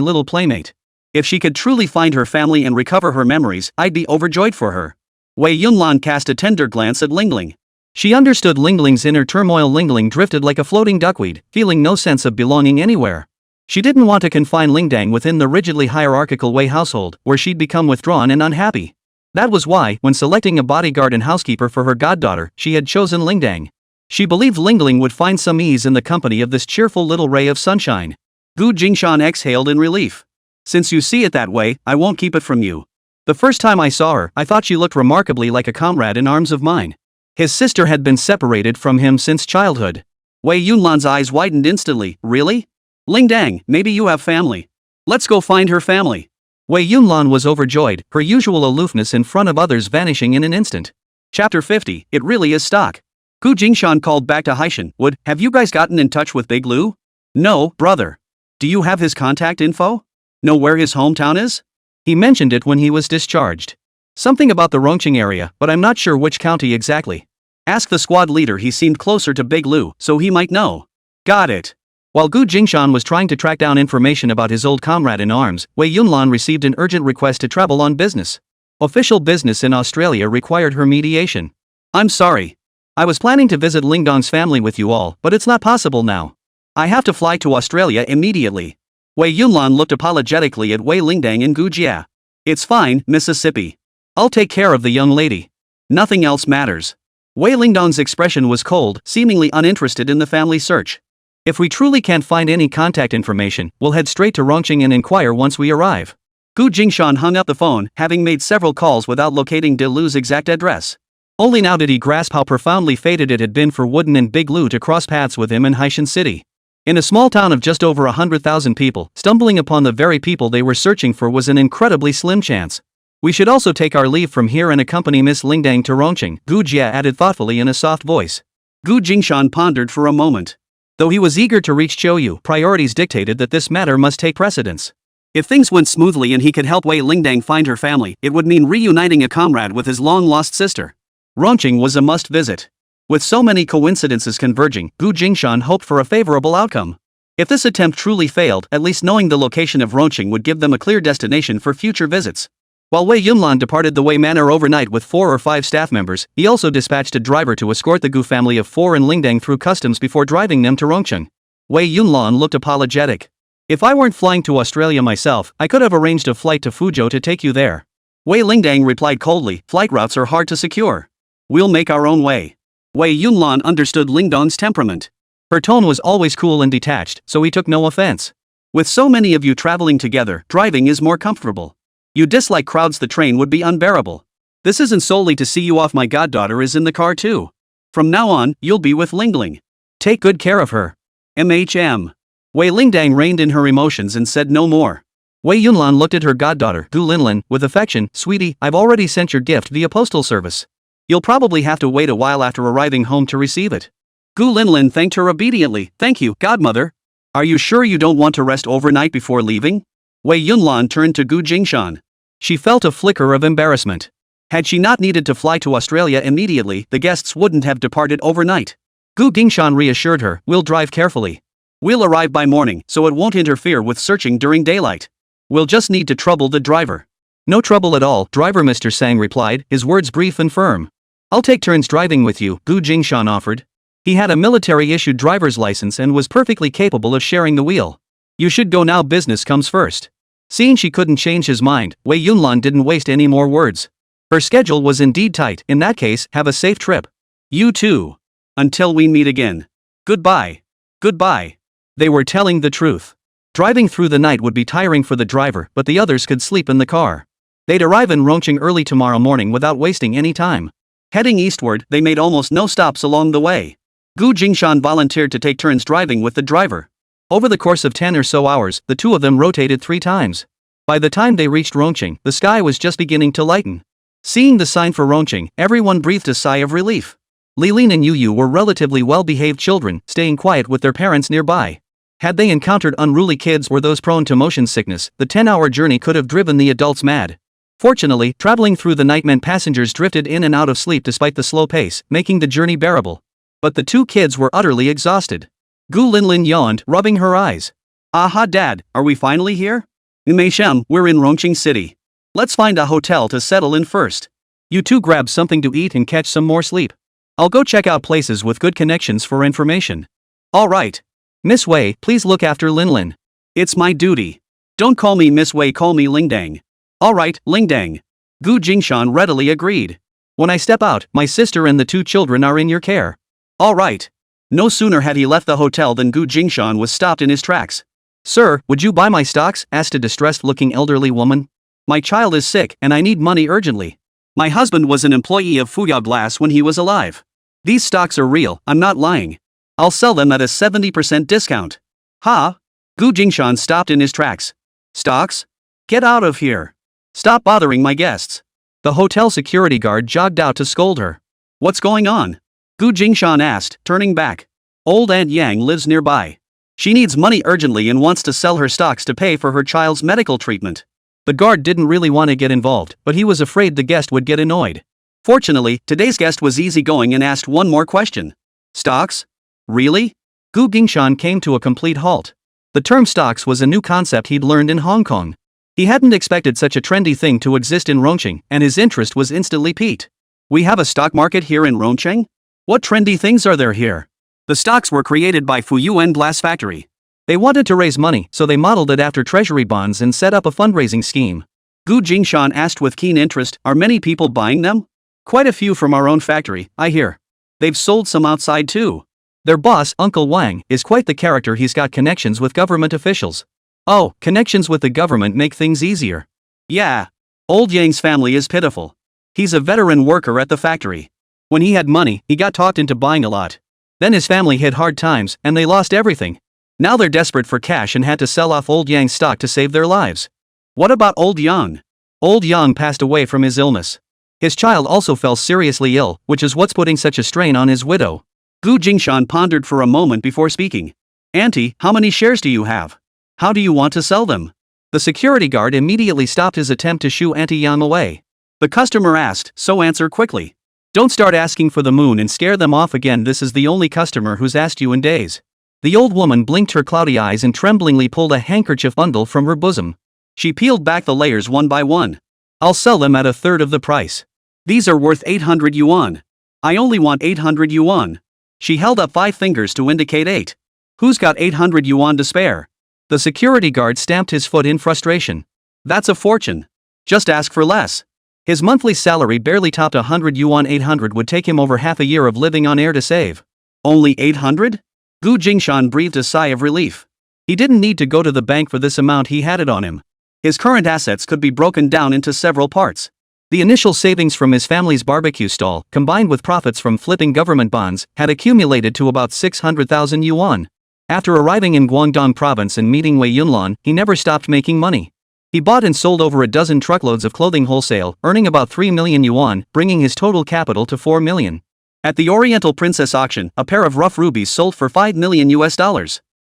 little playmate. If she could truly find her family and recover her memories, I'd be overjoyed for her. Wei Yunlan cast a tender glance at Lingling. She understood Lingling's inner turmoil. Lingling drifted like a floating duckweed, feeling no sense of belonging anywhere. She didn't want to confine Lingdang within the rigidly hierarchical Wei household, where she'd become withdrawn and unhappy. That was why, when selecting a bodyguard and housekeeper for her goddaughter, she had chosen Lingdang. She believed Lingling would find some ease in the company of this cheerful little ray of sunshine. Jingshan exhaled in relief. Since you see it that way, I won't keep it from you. The first time I saw her, I thought she looked remarkably like a comrade in arms of mine. His sister had been separated from him since childhood. Wei Yunlan's eyes widened instantly. Really? Lingdang, maybe you have family. Let's go find her family. Wei Yunlan was overjoyed, her usual aloofness in front of others vanishing in an instant. Chapter 50, It really is stock. Jingshan called back to Haishan. Have you guys gotten in touch with Big Lu? No, brother. Do you have his contact info? Know where his hometown is? He mentioned it when he was discharged. Something about the Rongqing area, but I'm not sure which county exactly. Ask the squad leader, he seemed closer to Big Lu, so he might know. Got it. While Jingshan was trying to track down information about his old comrade in arms, Wei Yunlan received an urgent request to travel on business. Official business in Australia required her mediation. I'm sorry. I was planning to visit Lingdong's family with you all, but it's not possible now. I have to fly to Australia immediately. Wei Yunlan looked apologetically at Wei Lingdang and Gu Jia. It's fine, Mississippi. I'll take care of the young lady. Nothing else matters. Wei Lingdong's expression was cold, seemingly uninterested in the family search. If we truly can't find any contact information, we'll head straight to Rongqing and inquire once we arrive. Gu Jingshan hung up the phone, having made several calls without locating De Lu's exact address. Only now did he grasp how profoundly fated it had been for Wooden and Big Lu to cross paths with him in Haishan City. In a small town of just over 100,000 people, stumbling upon the very people they were searching for was an incredibly slim chance. We should also take our leave from here and accompany Miss Lingdang to Rongqing, Gu Jia added thoughtfully in a soft voice. Gu Jingshan pondered for a moment. Though he was eager to reach Qiuyu, priorities dictated that this matter must take precedence. If things went smoothly and he could help Wei Lingdang find her family, it would mean reuniting a comrade with his long-lost sister. Rongqing was a must-visit. With so many coincidences converging, Gu Jingshan hoped for a favorable outcome. If this attempt truly failed, at least knowing the location of Rongqing would give them a clear destination for future visits. While Wei Yunlan departed the Wei Manor overnight with 4 or 5 staff members, he also dispatched a driver to escort the Gu family of 4 and Lingdang through customs before driving them to Rongqing. Wei Yunlan looked apologetic. If I weren't flying to Australia myself, I could have arranged a flight to Fuzhou to take you there. Wei Lingdang replied coldly, flight routes are hard to secure. We'll make our own way. Wei Yunlan understood Lingdong's temperament. Her tone was always cool and detached, so he took no offense. With so many of you traveling together, driving is more comfortable. You dislike crowds, the train would be unbearable. This isn't solely to see you off, my goddaughter is in the car too. From now on, you'll be with Lingling. Take good care of her. MHM. Wei Lingdang reined in her emotions and said no more. Wei Yunlan looked at her goddaughter, Gu Linlin, with affection. Sweetie, I've already sent your gift via postal service. You'll probably have to wait a while after arriving home to receive it. Gu Linlin thanked her obediently. Thank you, godmother. Are you sure you don't want to rest overnight before leaving? Wei Yunlan turned to Gu Jingshan. She felt a flicker of embarrassment. Had she not needed to fly to Australia immediately, the guests wouldn't have departed overnight. Gu Jingshan reassured her, we'll drive carefully. We'll arrive by morning, so it won't interfere with searching during daylight. We'll just need to trouble the driver. No trouble at all, driver, Mr. Sang replied, his words brief and firm. I'll take turns driving with you, Gu Jingshan offered. He had a military-issued driver's license and was perfectly capable of sharing the wheel. You should go now, business comes first. Seeing she couldn't change his mind, Wei Yunlan didn't waste any more words. Her schedule was indeed tight. In that case, have a safe trip. You too. Until we meet again. Goodbye. Goodbye. They were telling the truth. Driving through the night would be tiring for the driver, but the others could sleep in the car. They'd arrive in Rongqing early tomorrow morning without wasting any time. Heading eastward, they made almost no stops along the way. Gu Jingshan volunteered to take turns driving with the driver. Over the course of 10 or so hours, the two of them rotated 3 times. By the time they reached Rongqing, the sky was just beginning to lighten. Seeing the sign for Rongqing, everyone breathed a sigh of relief. Lilin and Yu were relatively well-behaved children, staying quiet with their parents nearby. Had they encountered unruly kids or those prone to motion sickness, the 10-hour journey could have driven the adults mad. Fortunately, traveling through the night meant passengers drifted in and out of sleep despite the slow pace, making the journey bearable. But the 2 kids were utterly exhausted. Gu Linlin yawned, rubbing her eyes. Aha, Dad, are we finally here? Meishem, we're in Rongqing City. Let's find a hotel to settle in first. You two grab something to eat and catch some more sleep. I'll go check out places with good connections for information. All right. Miss Wei, please look after Linlin. It's my duty. Don't call me Miss Wei, call me Lingdang. All right, Lingdang. Gu Jingshan readily agreed. When I step out, my sister and the 2 children are in your care. All right. No sooner had he left the hotel than Gu Jingshan was stopped in his tracks. Sir, would you buy my stocks? Asked a distressed-looking elderly woman. My child is sick and I need money urgently. My husband was an employee of Fuyao Glass when he was alive. These stocks are real, I'm not lying. I'll sell them at a 70% discount. Ha! Gu Jingshan stopped in his tracks. Stocks? Get out of here. Stop bothering my guests. The hotel security guard jogged out to scold her. What's going on? Gu Jingshan asked, turning back. Old Aunt Yang lives nearby. She needs money urgently and wants to sell her stocks to pay for her child's medical treatment. The guard didn't really want to get involved, but he was afraid the guest would get annoyed. Fortunately, today's guest was easygoing and asked one more question. Stocks? Really? Gu Jingshan came to a complete halt. The term stocks was a new concept he'd learned in Hong Kong. He hadn't expected such a trendy thing to exist in Rongqing, and his interest was instantly piqued. We have a stock market here in Rongqing? What trendy things are there here? The stocks were created by Fuyuan Glass Factory. They wanted to raise money, so they modeled it after treasury bonds and set up a fundraising scheme. Gu Jingshan asked with keen interest, are many people buying them? Quite a few from our own factory, I hear. They've sold some outside too. Their boss, Uncle Wang, is quite the character. He's got connections with government officials. Oh, connections with the government make things easier. Yeah. Old Yang's family is pitiful. He's a veteran worker at the factory. When he had money, he got talked into buying a lot. Then his family hit hard times, and they lost everything. Now they're desperate for cash and had to sell off old Yang's stock to save their lives. What about old Yang? Old Yang passed away from his illness. His child also fell seriously ill, which is what's putting such a strain on his widow. Gu Jingshan pondered for a moment before speaking. Auntie, how many shares do you have? How do you want to sell them? The security guard immediately stopped his attempt to shoo Auntie Yang away. The customer asked, so answer quickly. Don't start asking for the moon and scare them off again. This is the only customer who's asked you in days. The old woman blinked her cloudy eyes and tremblingly pulled a handkerchief bundle from her bosom. She peeled back the layers one by one. I'll sell them at a third of the price. These are worth 800 yuan. I only want 800 yuan. She held up 5 fingers to indicate 8. Who's got 800 yuan to spare? The security guard stamped his foot in frustration. That's a fortune. Just ask for less. His monthly salary barely topped 100 yuan. 800 would take him over half a year of living on air to save. Only 800? Gu Jingshan breathed a sigh of relief. He didn't need to go to the bank for this amount. He had it on him. His current assets could be broken down into several parts. The initial savings from his family's barbecue stall, combined with profits from flipping government bonds, had accumulated to about 600,000 yuan. After arriving in Guangdong province and meeting Wei Yunlan, he never stopped making money. He bought and sold over a dozen truckloads of clothing wholesale, earning about 3 million yuan, bringing his total capital to 4 million. At the Oriental Princess auction, a pair of rough rubies sold for $5 million.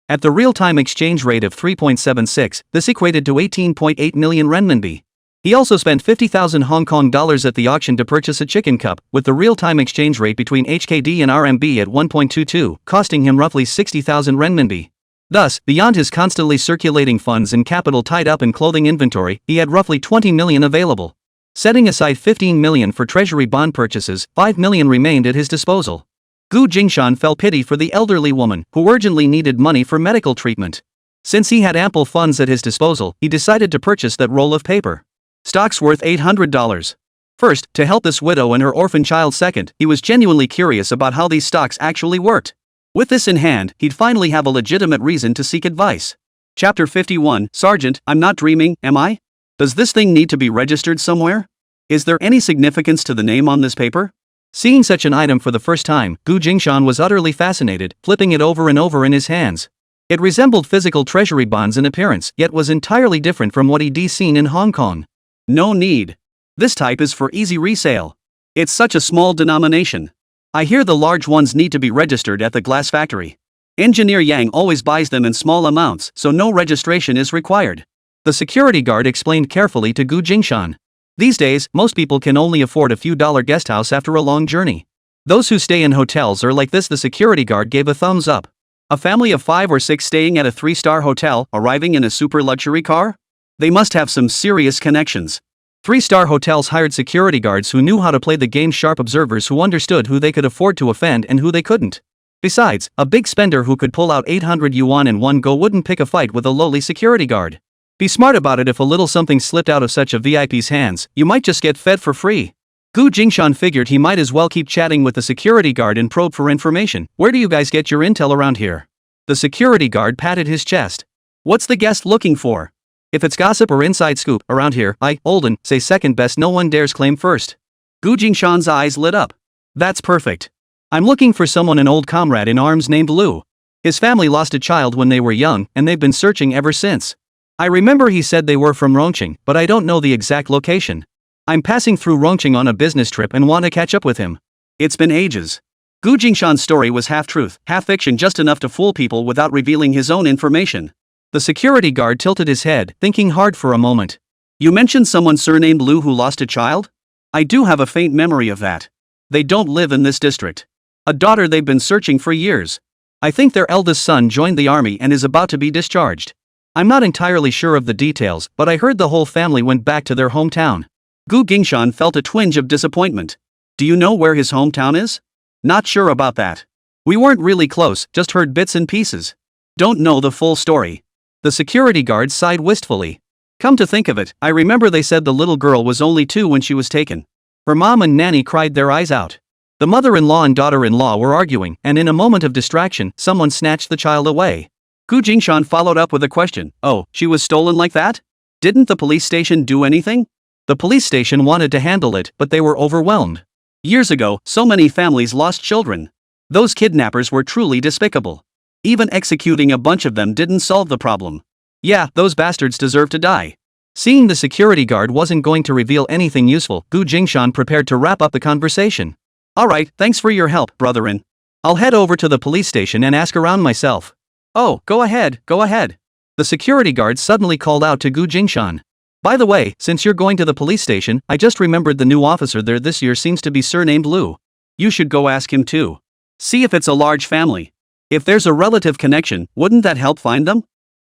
At the real-time exchange rate of 3.76, this equated to 18.8 million renminbi. He also spent 50,000 Hong Kong dollars at the auction to purchase a chicken cup, with the real-time exchange rate between HKD and RMB at 1.22, costing him roughly 60,000 renminbi. Thus, beyond his constantly circulating funds and capital tied up in clothing inventory, he had roughly 20 million available. Setting aside 15 million for treasury bond purchases, 5 million remained at his disposal. Gu Jingshan felt pity for the elderly woman, who urgently needed money for medical treatment. Since he had ample funds at his disposal, he decided to purchase that roll of paper. Stocks worth $800. First, to help this widow and her orphan child. Second, he was genuinely curious about how these stocks actually worked. With this in hand, he'd finally have a legitimate reason to seek advice. Chapter 51, Sergeant, I'm not dreaming, am I? Does this thing need to be registered somewhere? Is there any significance to the name on this paper? Seeing such an item for the first time, Gu Jingshan was utterly fascinated, flipping it over and over in his hands. It resembled physical treasury bonds in appearance, yet was entirely different from what he'd seen in Hong Kong. No need. This type is for easy resale. It's such a small denomination. I hear the large ones need to be registered at the glass factory. Engineer Yang always buys them in small amounts, so no registration is required. The security guard explained carefully to Gu Jingshan. These days, most people can only afford a few dollar guest house after a long journey. Those who stay in hotels are like this. The security guard gave a thumbs up. A family of 5 or 6 staying at a 3-star hotel, arriving in a super luxury car? They must have some serious connections. 3-star hotels hired security guards who knew how to play the game, sharp observers who understood who they could afford to offend and who they couldn't. Besides, a big spender who could pull out 800 yuan in one go wouldn't pick a fight with a lowly security guard. Be smart about it. If a little something slipped out of such a VIP's hands, you might just get fed for free. Gu Jingshan figured he might as well keep chatting with the security guard and probe for information. Where do you guys get your intel around here? The security guard patted his chest. What's the guest looking for? If it's gossip or inside scoop, around here, I, Olden, say second best. No one dares claim first. Gu Jingshan's eyes lit up. That's perfect. I'm looking for someone, an old comrade in arms named Lu. His family lost a child when they were young, and they've been searching ever since. I remember he said they were from Rongqing, but I don't know the exact location. I'm passing through Rongqing on a business trip and want to catch up with him. It's been ages. Gu Jingshan's story was half truth, half fiction, just enough to fool people without revealing his own information. The security guard tilted his head, thinking hard for a moment. You mentioned someone surnamed Lu who lost a child? I do have a faint memory of that. They don't live in this district. A daughter they've been searching for years. I think their eldest son joined the army and is about to be discharged. I'm not entirely sure of the details, but I heard the whole family went back to their hometown. Gu Jingshan felt a twinge of disappointment. Do you know where his hometown is? Not sure about that. We weren't really close, just heard bits and pieces. Don't know the full story. The security guard sighed wistfully. Come to think of it, I remember they said the little girl was only 2 when she was taken. Her mom and nanny cried their eyes out. The mother-in-law and daughter-in-law were arguing, and in a moment of distraction, someone snatched the child away. Jingshan followed up with a question. Oh, she was stolen like that? Didn't the police station do anything? The police station wanted to handle it, but they were overwhelmed. Years ago, so many families lost children. Those kidnappers were truly despicable. Even executing a bunch of them didn't solve the problem. Yeah, those bastards deserve to die. Seeing the security guard wasn't going to reveal anything useful, Jingshan prepared to wrap up the conversation. Alright, thanks for your help, brother-in. I'll head over to the police station and ask around myself. Oh, go ahead, go ahead. The security guard suddenly called out to Jingshan. By the way, since you're going to the police station, I just remembered the new officer there this year seems to be surnamed Liu. You should go ask him too. See if it's a large family. If there's a relative connection, wouldn't that help find them?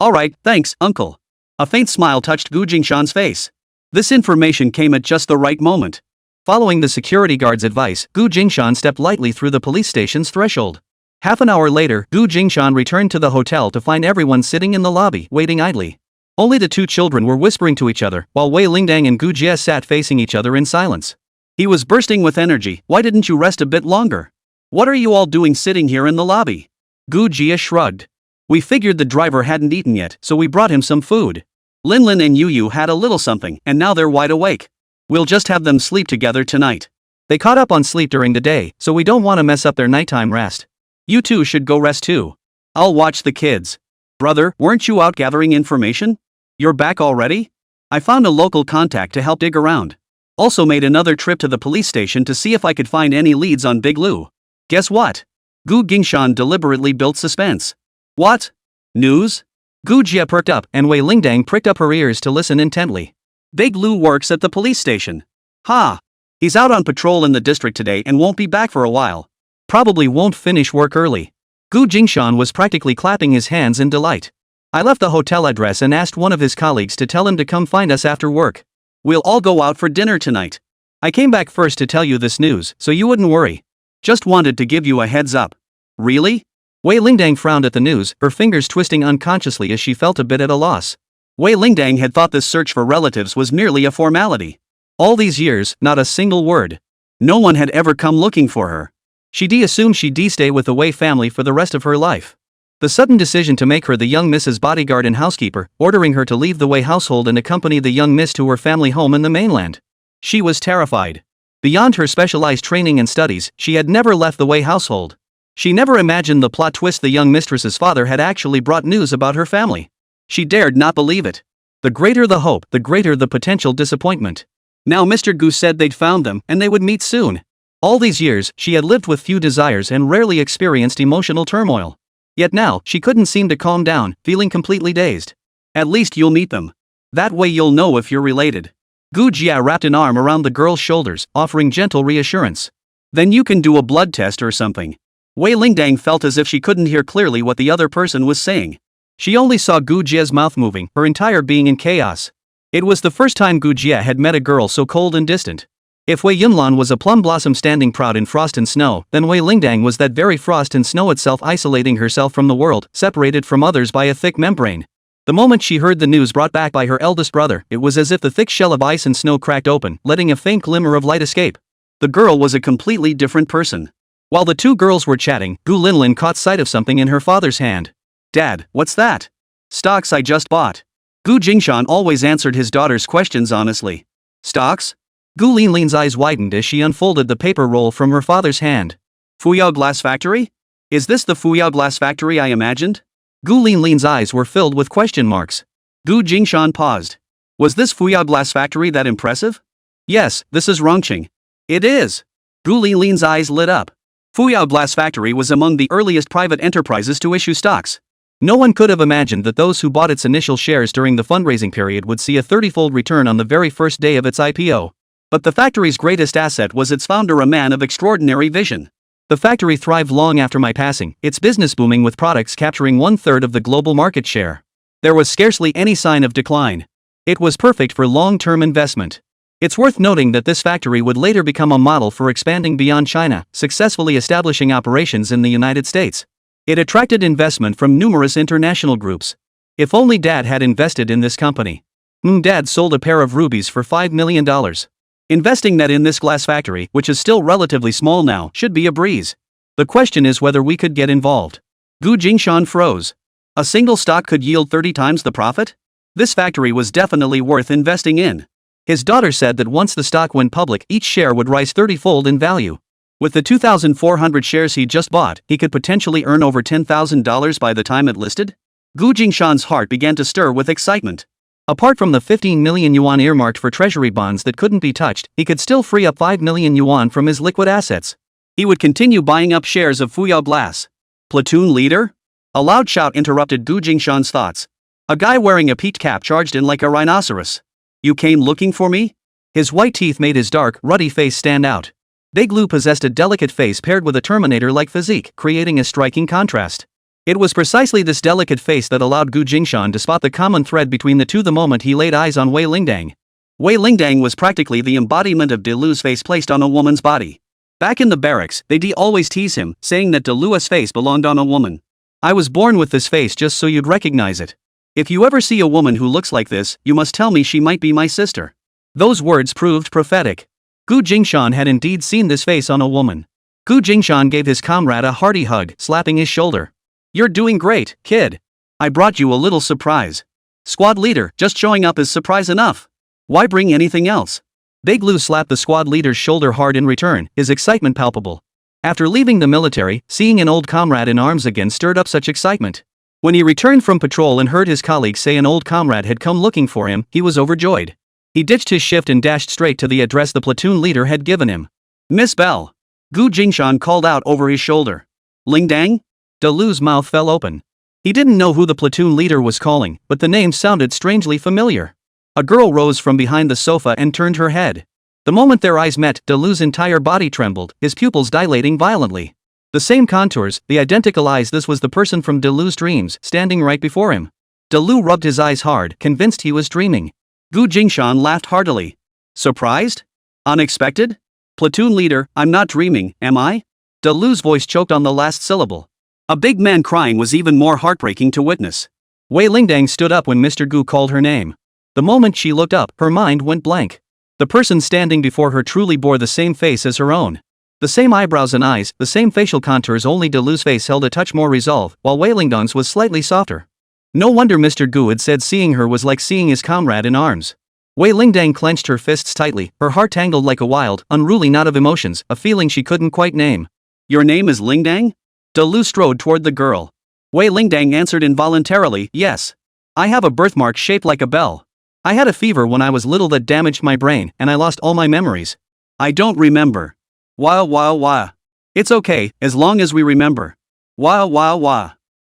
Alright, thanks, uncle. A faint smile touched Jingshan's face. This information came at just the right moment. Following the security guard's advice, Jingshan stepped lightly through the police station's threshold. Half an hour later, Jingshan returned to the hotel to find everyone sitting in the lobby, waiting idly. Only the 2 children were whispering to each other, while Wei Lingdang and Jie sat facing each other in silence. He was bursting with energy. Why didn't you rest a bit longer? What are you all doing sitting here in the lobby? Jie shrugged. We figured the driver hadn't eaten yet, so we brought him some food. Linlin and Yu had a little something, and now they're wide awake. We'll just have them sleep together tonight. They caught up on sleep during the day, so we don't want to mess up their nighttime rest. You 2 should go rest too. I'll watch the kids. Brother, weren't you out gathering information? You're back already? I found a local contact to help dig around. Also made another trip to the police station to see if I could find any leads on Big Liu. Guess what? Jingshan deliberately built suspense. What? News? Jie perked up, and Wei Lingdang pricked up her ears to listen intently. Big Liu works at the police station. Ha! He's out on patrol in the district today and won't be back for a while. Probably won't finish work early. Jingshan was practically clapping his hands in delight. I left the hotel address and asked one of his colleagues to tell him to come find us after work. We'll all go out for dinner tonight. I came back first to tell you this news, so you wouldn't worry. Just wanted to give you a heads up. Really? Wei Lingdang frowned at the news, her fingers twisting unconsciously as she felt a bit at a loss. Wei Lingdang had thought this search for relatives was merely a formality. All these years, not a single word. No one had ever come looking for her. She'd assumed she'd stay with the Wei family for the rest of her life. The sudden decision to make her the young Mrs. bodyguard and housekeeper, ordering her to leave the Wei household and accompany the young Miss to her family home in the mainland. She was terrified. Beyond her specialized training and studies, she had never left the Wei household. She never imagined the plot twist the young mistress's father had actually brought news about her family. She dared not believe it. The greater the hope, the greater the potential disappointment. Now Mr. Gu said they'd found them, and they would meet soon. All these years, she had lived with few desires and rarely experienced emotional turmoil. Yet now, she couldn't seem to calm down, feeling completely dazed. At least you'll meet them. That way you'll know if you're related. Jie wrapped an arm around the girl's shoulders, offering gentle reassurance. Then you can do a blood test or something. Wei Lingdang felt as if she couldn't hear clearly what the other person was saying. She only saw Jie's mouth moving, her entire being in chaos. It was the first time Jie had met a girl so cold and distant. If Wei Yunlan was a plum blossom standing proud in frost and snow, then Wei Lingdang was that very frost and snow itself, isolating herself from the world, separated from others by a thick membrane. The moment she heard the news brought back by her eldest brother, it was as if the thick shell of ice and snow cracked open, letting a faint glimmer of light escape. The girl was a completely different person. While the 2 girls were chatting, Gu Linlin caught sight of something in her father's hand. Dad, what's that? Stocks I just bought. Jingshan always answered his daughter's questions honestly. Stocks? Gu Linlin's eyes widened as she unfolded the paper roll from her father's hand. Fuyao Glass Factory? Is this the Fuyao Glass Factory I imagined? Gu Linlin's eyes were filled with question marks. Jingshan paused. Was this Fuyao Glass Factory that impressive? Yes, this is Rongqing. It is. Gu Linlin's eyes lit up. Fuyao Glass Factory was among the earliest private enterprises to issue stocks. No one could have imagined that those who bought its initial shares during the fundraising period would see a 30-fold return on the very first day of its IPO. But the factory's greatest asset was its founder, a man of extraordinary vision. The factory thrived long after my passing, its business booming with products capturing 1/3 of the global market share. There was scarcely any sign of decline. It was perfect for long-term investment. It's worth noting that this factory would later become a model for expanding beyond China, successfully establishing operations in the United States. It attracted investment from numerous international groups. If only Dad had invested in this company. Dad sold a pair of rubies for $5 million. Investing that in this glass factory, which is still relatively small now, should be a breeze. The question is whether we could get involved. Jingshan froze. A single stock could yield 30 times the profit? This factory was definitely worth investing in. His daughter said that once the stock went public, each share would rise 30-fold in value. With the 2,400 shares he just bought, he could potentially earn over $10,000 by the time it listed? Jingshan's heart began to stir with excitement. Apart from the 15 million yuan earmarked for treasury bonds that couldn't be touched, he could still free up 5 million yuan from his liquid assets. He would continue buying up shares of Fuyao Glass. Platoon leader? A loud shout interrupted Jingshan's thoughts. A guy wearing a peaked cap charged in like a rhinoceros. You came looking for me? His white teeth made his dark, ruddy face stand out. Big Lu possessed a delicate face paired with a Terminator-like physique, creating a striking contrast. It was precisely this delicate face that allowed Jingshan to spot the common thread between the two the moment he laid eyes on Wei Lingdang. Wei Lingdang was practically the embodiment of De Lu's face placed on a woman's body. Back in the barracks, they'd always tease him, saying that De Lu's face belonged on a woman. I was born with this face just so you'd recognize it. If you ever see a woman who looks like this, you must tell me she might be my sister. Those words proved prophetic. Jingshan had indeed seen this face on a woman. Jingshan gave his comrade a hearty hug, slapping his shoulder. You're doing great, kid. I brought you a little surprise. Squad leader, just showing up is surprise enough. Why bring anything else? Big Lu slapped the squad leader's shoulder hard in return, his excitement palpable. After leaving the military, seeing an old comrade in arms again stirred up such excitement. When he returned from patrol and heard his colleagues say an old comrade had come looking for him, he was overjoyed. He ditched his shift and dashed straight to the address the platoon leader had given him. Miss Bell. Jingshan called out over his shoulder. Lingdang? De Lu's mouth fell open. He didn't know who the platoon leader was calling, but the name sounded strangely familiar. A girl rose from behind the sofa and turned her head. The moment their eyes met, De Lu's entire body trembled, his pupils dilating violently. The same contours, the identical eyes. This was the person from De Lu's dreams, standing right before him. De Lu rubbed his eyes hard, convinced he was dreaming. Jingshan laughed heartily. Surprised? Unexpected? Platoon leader, I'm not dreaming, am I? De Lu's voice choked on the last syllable. A big man crying was even more heartbreaking to witness. Wei Lingdang stood up when Mr. Gu called her name. The moment she looked up, her mind went blank. The person standing before her truly bore the same face as her own. The same eyebrows and eyes, the same facial contours, only De Lu's face held a touch more resolve, while Wei Lingdang's was slightly softer. No wonder Mr. Gu had said seeing her was like seeing his comrade in arms. Wei Lingdang clenched her fists tightly, her heart tangled like a wild, unruly knot of emotions, a feeling she couldn't quite name. Your name is Lingdang? De Lu strode toward the girl. Wei Lingdang answered involuntarily, yes. I have a birthmark shaped like a bell. I had a fever when I was little that damaged my brain, and I lost all my memories. I don't remember. Wah. It's okay, as long as we remember. Wah.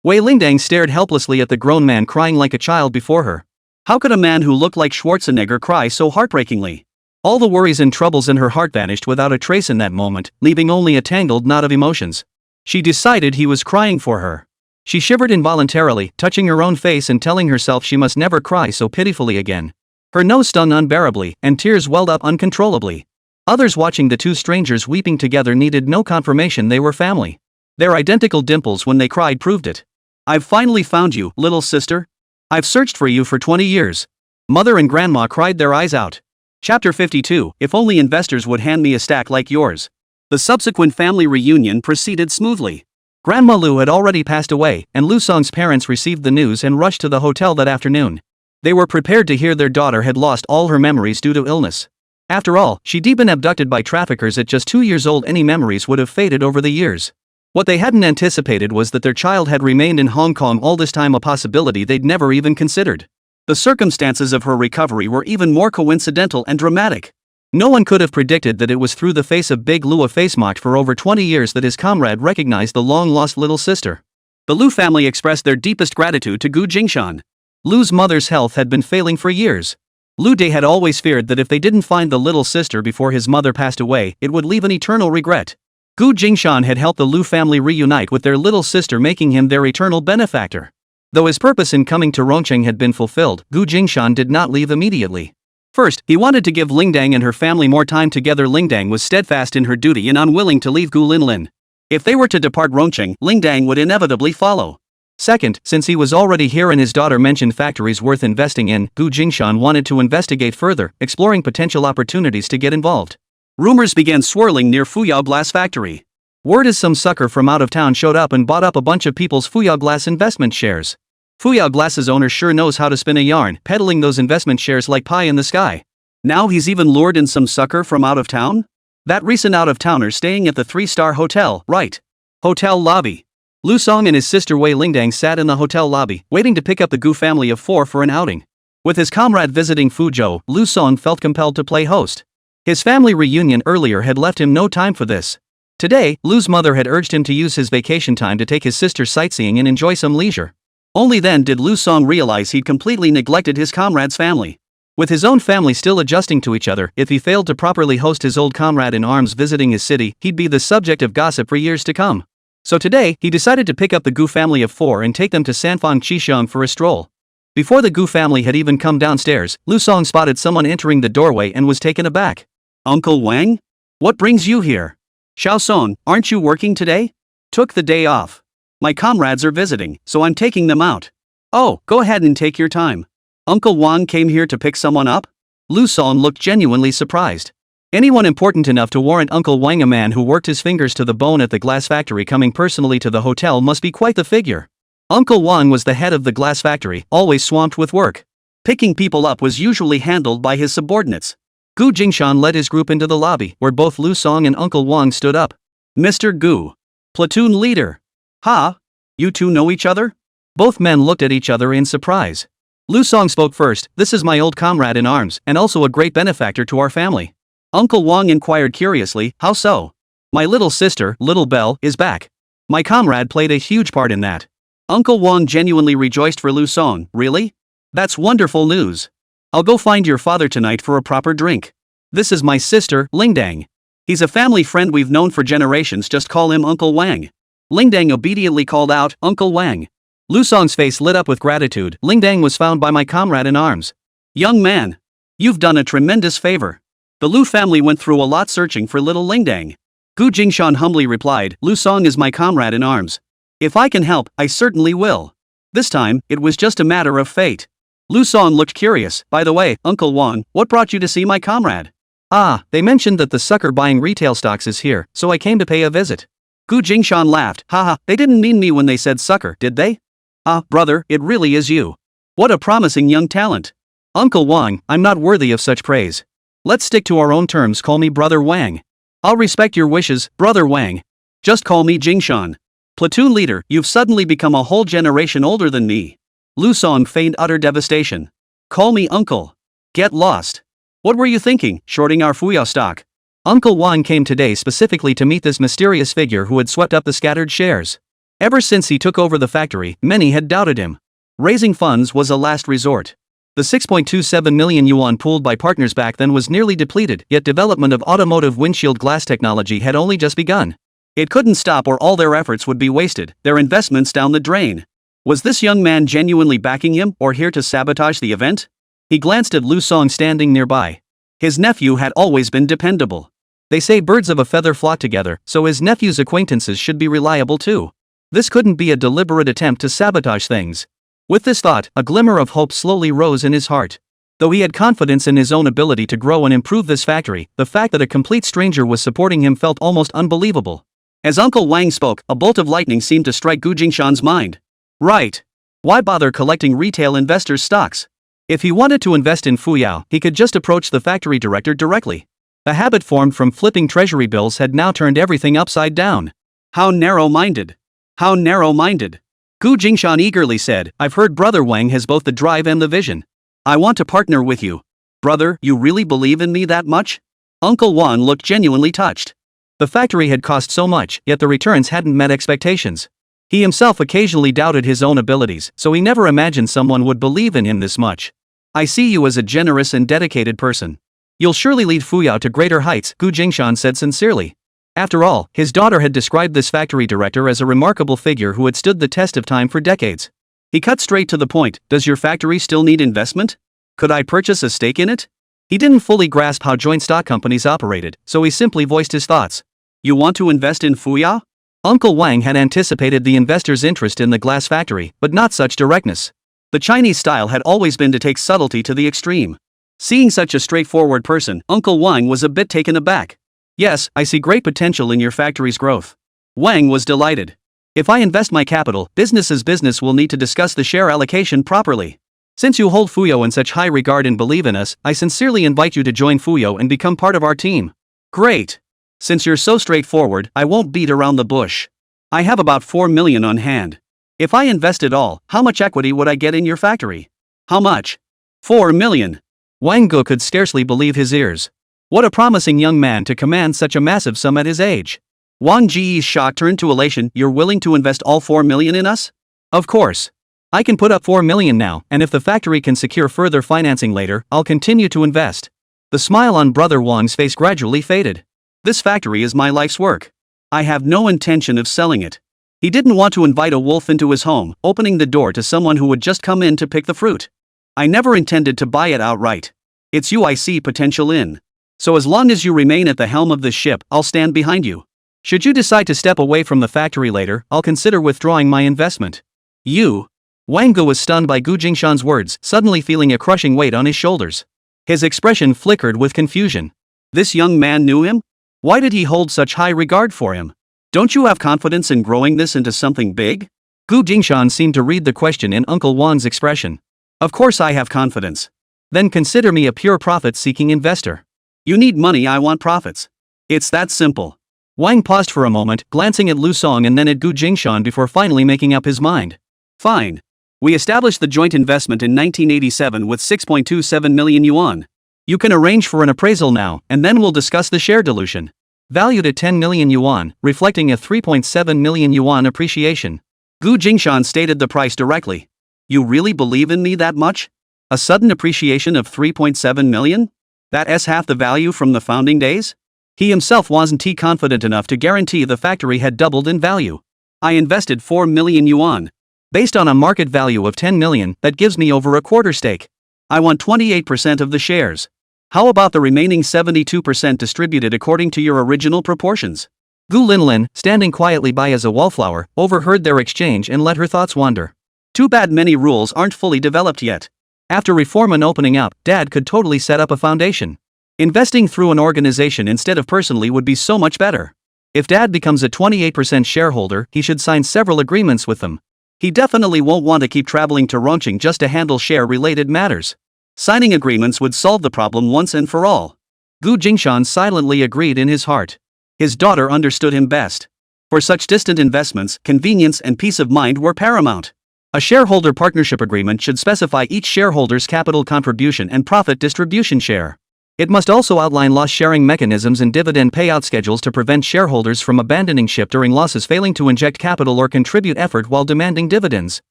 Wei Lingdang stared helplessly at the grown man crying like a child before her. How could a man who looked like Schwarzenegger cry so heartbreakingly? All the worries and troubles in her heart vanished without a trace in that moment, leaving only a tangled knot of emotions. She decided he was crying for her. She shivered involuntarily, touching her own face and telling herself she must never cry so pitifully again. Her nose stung unbearably, and tears welled up uncontrollably. Others watching the two strangers weeping together needed no confirmation they were family. Their identical dimples when they cried proved it. I've finally found you, little sister. I've searched for you for 20 years. Mother and grandma cried their eyes out. Chapter 52, If only investors would hand me a stack like yours. The subsequent family reunion proceeded smoothly. Grandma Lu had already passed away, and Lu Song's parents received the news and rushed to the hotel that afternoon. They were prepared to hear their daughter had lost all her memories due to illness. After all, she'd been abducted by traffickers at just 2 years old. Any memories would have faded over the years. What they hadn't anticipated was that their child had remained in Hong Kong all this time, a possibility they'd never even considered. The circumstances of her recovery were even more coincidental and dramatic. No one could have predicted that it was through the face of Big Lu, a face mocked for over 20 years, that his comrade recognized the long-lost little sister. The Lu family expressed their deepest gratitude to Jingshan. Lu's mother's health had been failing for years. Lu De had always feared that if they didn't find the little sister before his mother passed away, it would leave an eternal regret. Jingshan had helped the Lu family reunite with their little sister, making him their eternal benefactor. Though his purpose in coming to Rongcheng had been fulfilled, Jingshan did not leave immediately. First, he wanted to give Lingdang and her family more time together. Lingdang was steadfast in her duty and unwilling to leave Gu Linlin. If they were to depart Rongqing, Lingdang would inevitably follow. Second, since he was already here and his daughter mentioned factories worth investing in, Gu Jingshan wanted to investigate further, exploring potential opportunities to get involved. Rumors began swirling near Fuyao Glass Factory. Word is some sucker from out of town showed up and bought up a bunch of people's Fuyao Glass investment shares. Fuyao Glass's owner sure knows how to spin a yarn, peddling those investment shares like pie in the sky. Now he's even lured in some sucker from out of town? That recent out-of-towner staying at the 3-star hotel, right? Hotel lobby. Lu Song and his sister Wei Lingdang sat in the hotel lobby, waiting to pick up the Gu family of 4 for an outing. With his comrade visiting Fuzhou, Lu Song felt compelled to play host. His family reunion earlier had left him no time for this. Today, Lu's mother had urged him to use his vacation time to take his sister sightseeing and enjoy some leisure. Only then did Lu Song realize he'd completely neglected his comrade's family. With his own family still adjusting to each other, if he failed to properly host his old comrade in arms visiting his city, he'd be the subject of gossip for years to come. So today, he decided to pick up the Gu family of 4 and take them to Sanfang Qisheng for a stroll. Before the Gu family had even come downstairs, Lu Song spotted someone entering the doorway and was taken aback. Uncle Wang? What brings you here? Xiao Song, aren't you working today? Took the day off. My comrades are visiting, so I'm taking them out. Oh, go ahead and take your time. Uncle Wang came here to pick someone up? Lu Song looked genuinely surprised. Anyone important enough to warrant Uncle Wang, a man who worked his fingers to the bone at the glass factory, coming personally to the hotel, must be quite the figure. Uncle Wang was the head of the glass factory, always swamped with work. Picking people up was usually handled by his subordinates. Gu Jingshan led his group into the lobby, where both Lu Song and Uncle Wang stood up. Mr. Gu. Platoon leader. Ha? You two know each other? Both men looked at each other in surprise. Lu Song spoke first. This is my old comrade in arms, and also a great benefactor to our family. Uncle Wang inquired curiously, how so? My little sister, Little Belle, is back. My comrade played a huge part in that. Uncle Wang genuinely rejoiced for Lu Song. Really? That's wonderful news. I'll go find your father tonight for a proper drink. This is my sister, Lingdang. He's a family friend we've known for generations, just call him Uncle Wang. Lingdang obediently called out, Uncle Wang. Lu Song's face lit up with gratitude. Lingdang was found by my comrade in arms. Young man. You've done a tremendous favor. The Lu family went through a lot searching for little Lingdang. Gu Jingshan humbly replied, Lu Song is my comrade in arms. If I can help, I certainly will. This time, it was just a matter of fate. Lu Song looked curious. By the way, Uncle Wang, what brought you to see my comrade? Ah, they mentioned that the sucker buying retail stocks is here, so I came to pay a visit. Gu Jingshan laughed. Haha, they didn't mean me when they said sucker, did they? Ah, brother, it really is you. What a promising young talent. Uncle Wang, I'm not worthy of such praise. Let's stick to our own terms, call me Brother Wang. I'll respect your wishes, Brother Wang. Just call me Jingshan. Platoon leader, you've suddenly become a whole generation older than me. Lu Song feigned utter devastation. Call me uncle. Get lost. What were you thinking, shorting our Fuyao stock? Uncle Wang came today specifically to meet this mysterious figure who had swept up the scattered shares. Ever since he took over the factory, many had doubted him. Raising funds was a last resort. The 6.27 million yuan pooled by partners back then was nearly depleted, yet development of automotive windshield glass technology had only just begun. It couldn't stop or all their efforts would be wasted, their investments down the drain. Was this young man genuinely backing him, or here to sabotage the event? He glanced at Lu Song standing nearby. His nephew had always been dependable. They say birds of a feather flock together, so his nephew's acquaintances should be reliable too. This couldn't be a deliberate attempt to sabotage things. With this thought, a glimmer of hope slowly rose in his heart. Though he had confidence in his own ability to grow and improve this factory, the fact that a complete stranger was supporting him felt almost unbelievable. As Uncle Wang spoke, a bolt of lightning seemed to strike Gu Jingshan's mind. Right. Why bother collecting retail investors' stocks? If he wanted to invest in Fuyao, he could just approach the factory director directly. A habit formed from flipping treasury bills had now turned everything upside down. How narrow-minded. How narrow-minded. Gu Jingshan eagerly said, I've heard Brother Wang has both the drive and the vision. I want to partner with you. Brother, you really believe in me that much? Uncle Wang looked genuinely touched. The factory had cost so much, yet the returns hadn't met expectations. He himself occasionally doubted his own abilities, so he never imagined someone would believe in him this much. I see you as a generous and dedicated person. You'll surely lead Fuyao to greater heights, Gu Jingshan said sincerely. After all, his daughter had described this factory director as a remarkable figure who had stood the test of time for decades. He cut straight to the point. Does your factory still need investment? Could I purchase a stake in it? He didn't fully grasp how joint stock companies operated, so he simply voiced his thoughts. You want to invest in Fuya? Uncle Wang had anticipated the investor's interest in the glass factory, but not such directness. The Chinese style had always been to take subtlety to the extreme. Seeing such a straightforward person, Uncle Wang was a bit taken aback. Yes, I see great potential in your factory's growth. Wang was delighted. If I invest my capital, business will need to discuss the share allocation properly. Since you hold Fuyo in such high regard and believe in us, I sincerely invite you to join Fuyo and become part of our team. Great. Since you're so straightforward, I won't beat around the bush. I have about 4 million on hand. If I invest it all, how much equity would I get in your factory? How much? 4 million. Wang Gu could scarcely believe his ears. What a promising young man to command such a massive sum at his age. Wang Ji's shock turned to elation. You're willing to invest all 4 million in us? Of course. I can put up 4 million now, and if the factory can secure further financing later, I'll continue to invest. The smile on Brother Wang's face gradually faded. This factory is my life's work. I have no intention of selling it. He didn't want to invite a wolf into his home, opening the door to someone who would just come in to pick the fruit. I never intended to buy it outright. It's you I see potential in. So as long as you remain at the helm of this ship, I'll stand behind you. Should you decide to step away from the factory later, I'll consider withdrawing my investment. You? Wang Gu was stunned by Gu Jingshan's words, suddenly feeling a crushing weight on his shoulders. His expression flickered with confusion. This young man knew him? Why did he hold such high regard for him? Don't you have confidence in growing this into something big? Gu Jingshan seemed to read the question in Uncle Wang's expression. Of course I have confidence. Then consider me a pure profit-seeking investor. You need money, I want profits. It's that simple. Wang paused for a moment, glancing at Lu Song and then at Gu Jingshan before finally making up his mind. Fine. We established the joint investment in 1987 with 6.27 million yuan. You can arrange for an appraisal now, and then we'll discuss the share dilution. Valued at 10 million yuan, reflecting a 3.7 million yuan appreciation. Gu Jingshan stated the price directly. You really believe in me that much? A sudden appreciation of 3.7 million? That's half the value from the founding days? He himself wasn't confident enough to guarantee the factory had doubled in value. I invested 4 million yuan. Based on a market value of 10 million, that gives me over a quarter stake. I want 28% of the shares. How about the remaining 72% distributed according to your original proportions? Gu Linlin, standing quietly by as a wallflower, overheard their exchange and let her thoughts wander. Too bad many rules aren't fully developed yet. After reform and opening up, Dad could totally set up a foundation. Investing through an organization instead of personally would be so much better. If Dad becomes a 28% shareholder, he should sign several agreements with them. He definitely won't want to keep traveling to Rongqing just to handle share-related matters. Signing agreements would solve the problem once and for all. Gu Jingshan silently agreed in his heart. His daughter understood him best. For such distant investments, convenience and peace of mind were paramount. A shareholder partnership agreement should specify each shareholder's capital contribution and profit distribution share. It must also outline loss-sharing mechanisms and dividend payout schedules to prevent shareholders from abandoning ship during losses, failing to inject capital or contribute effort while demanding dividends.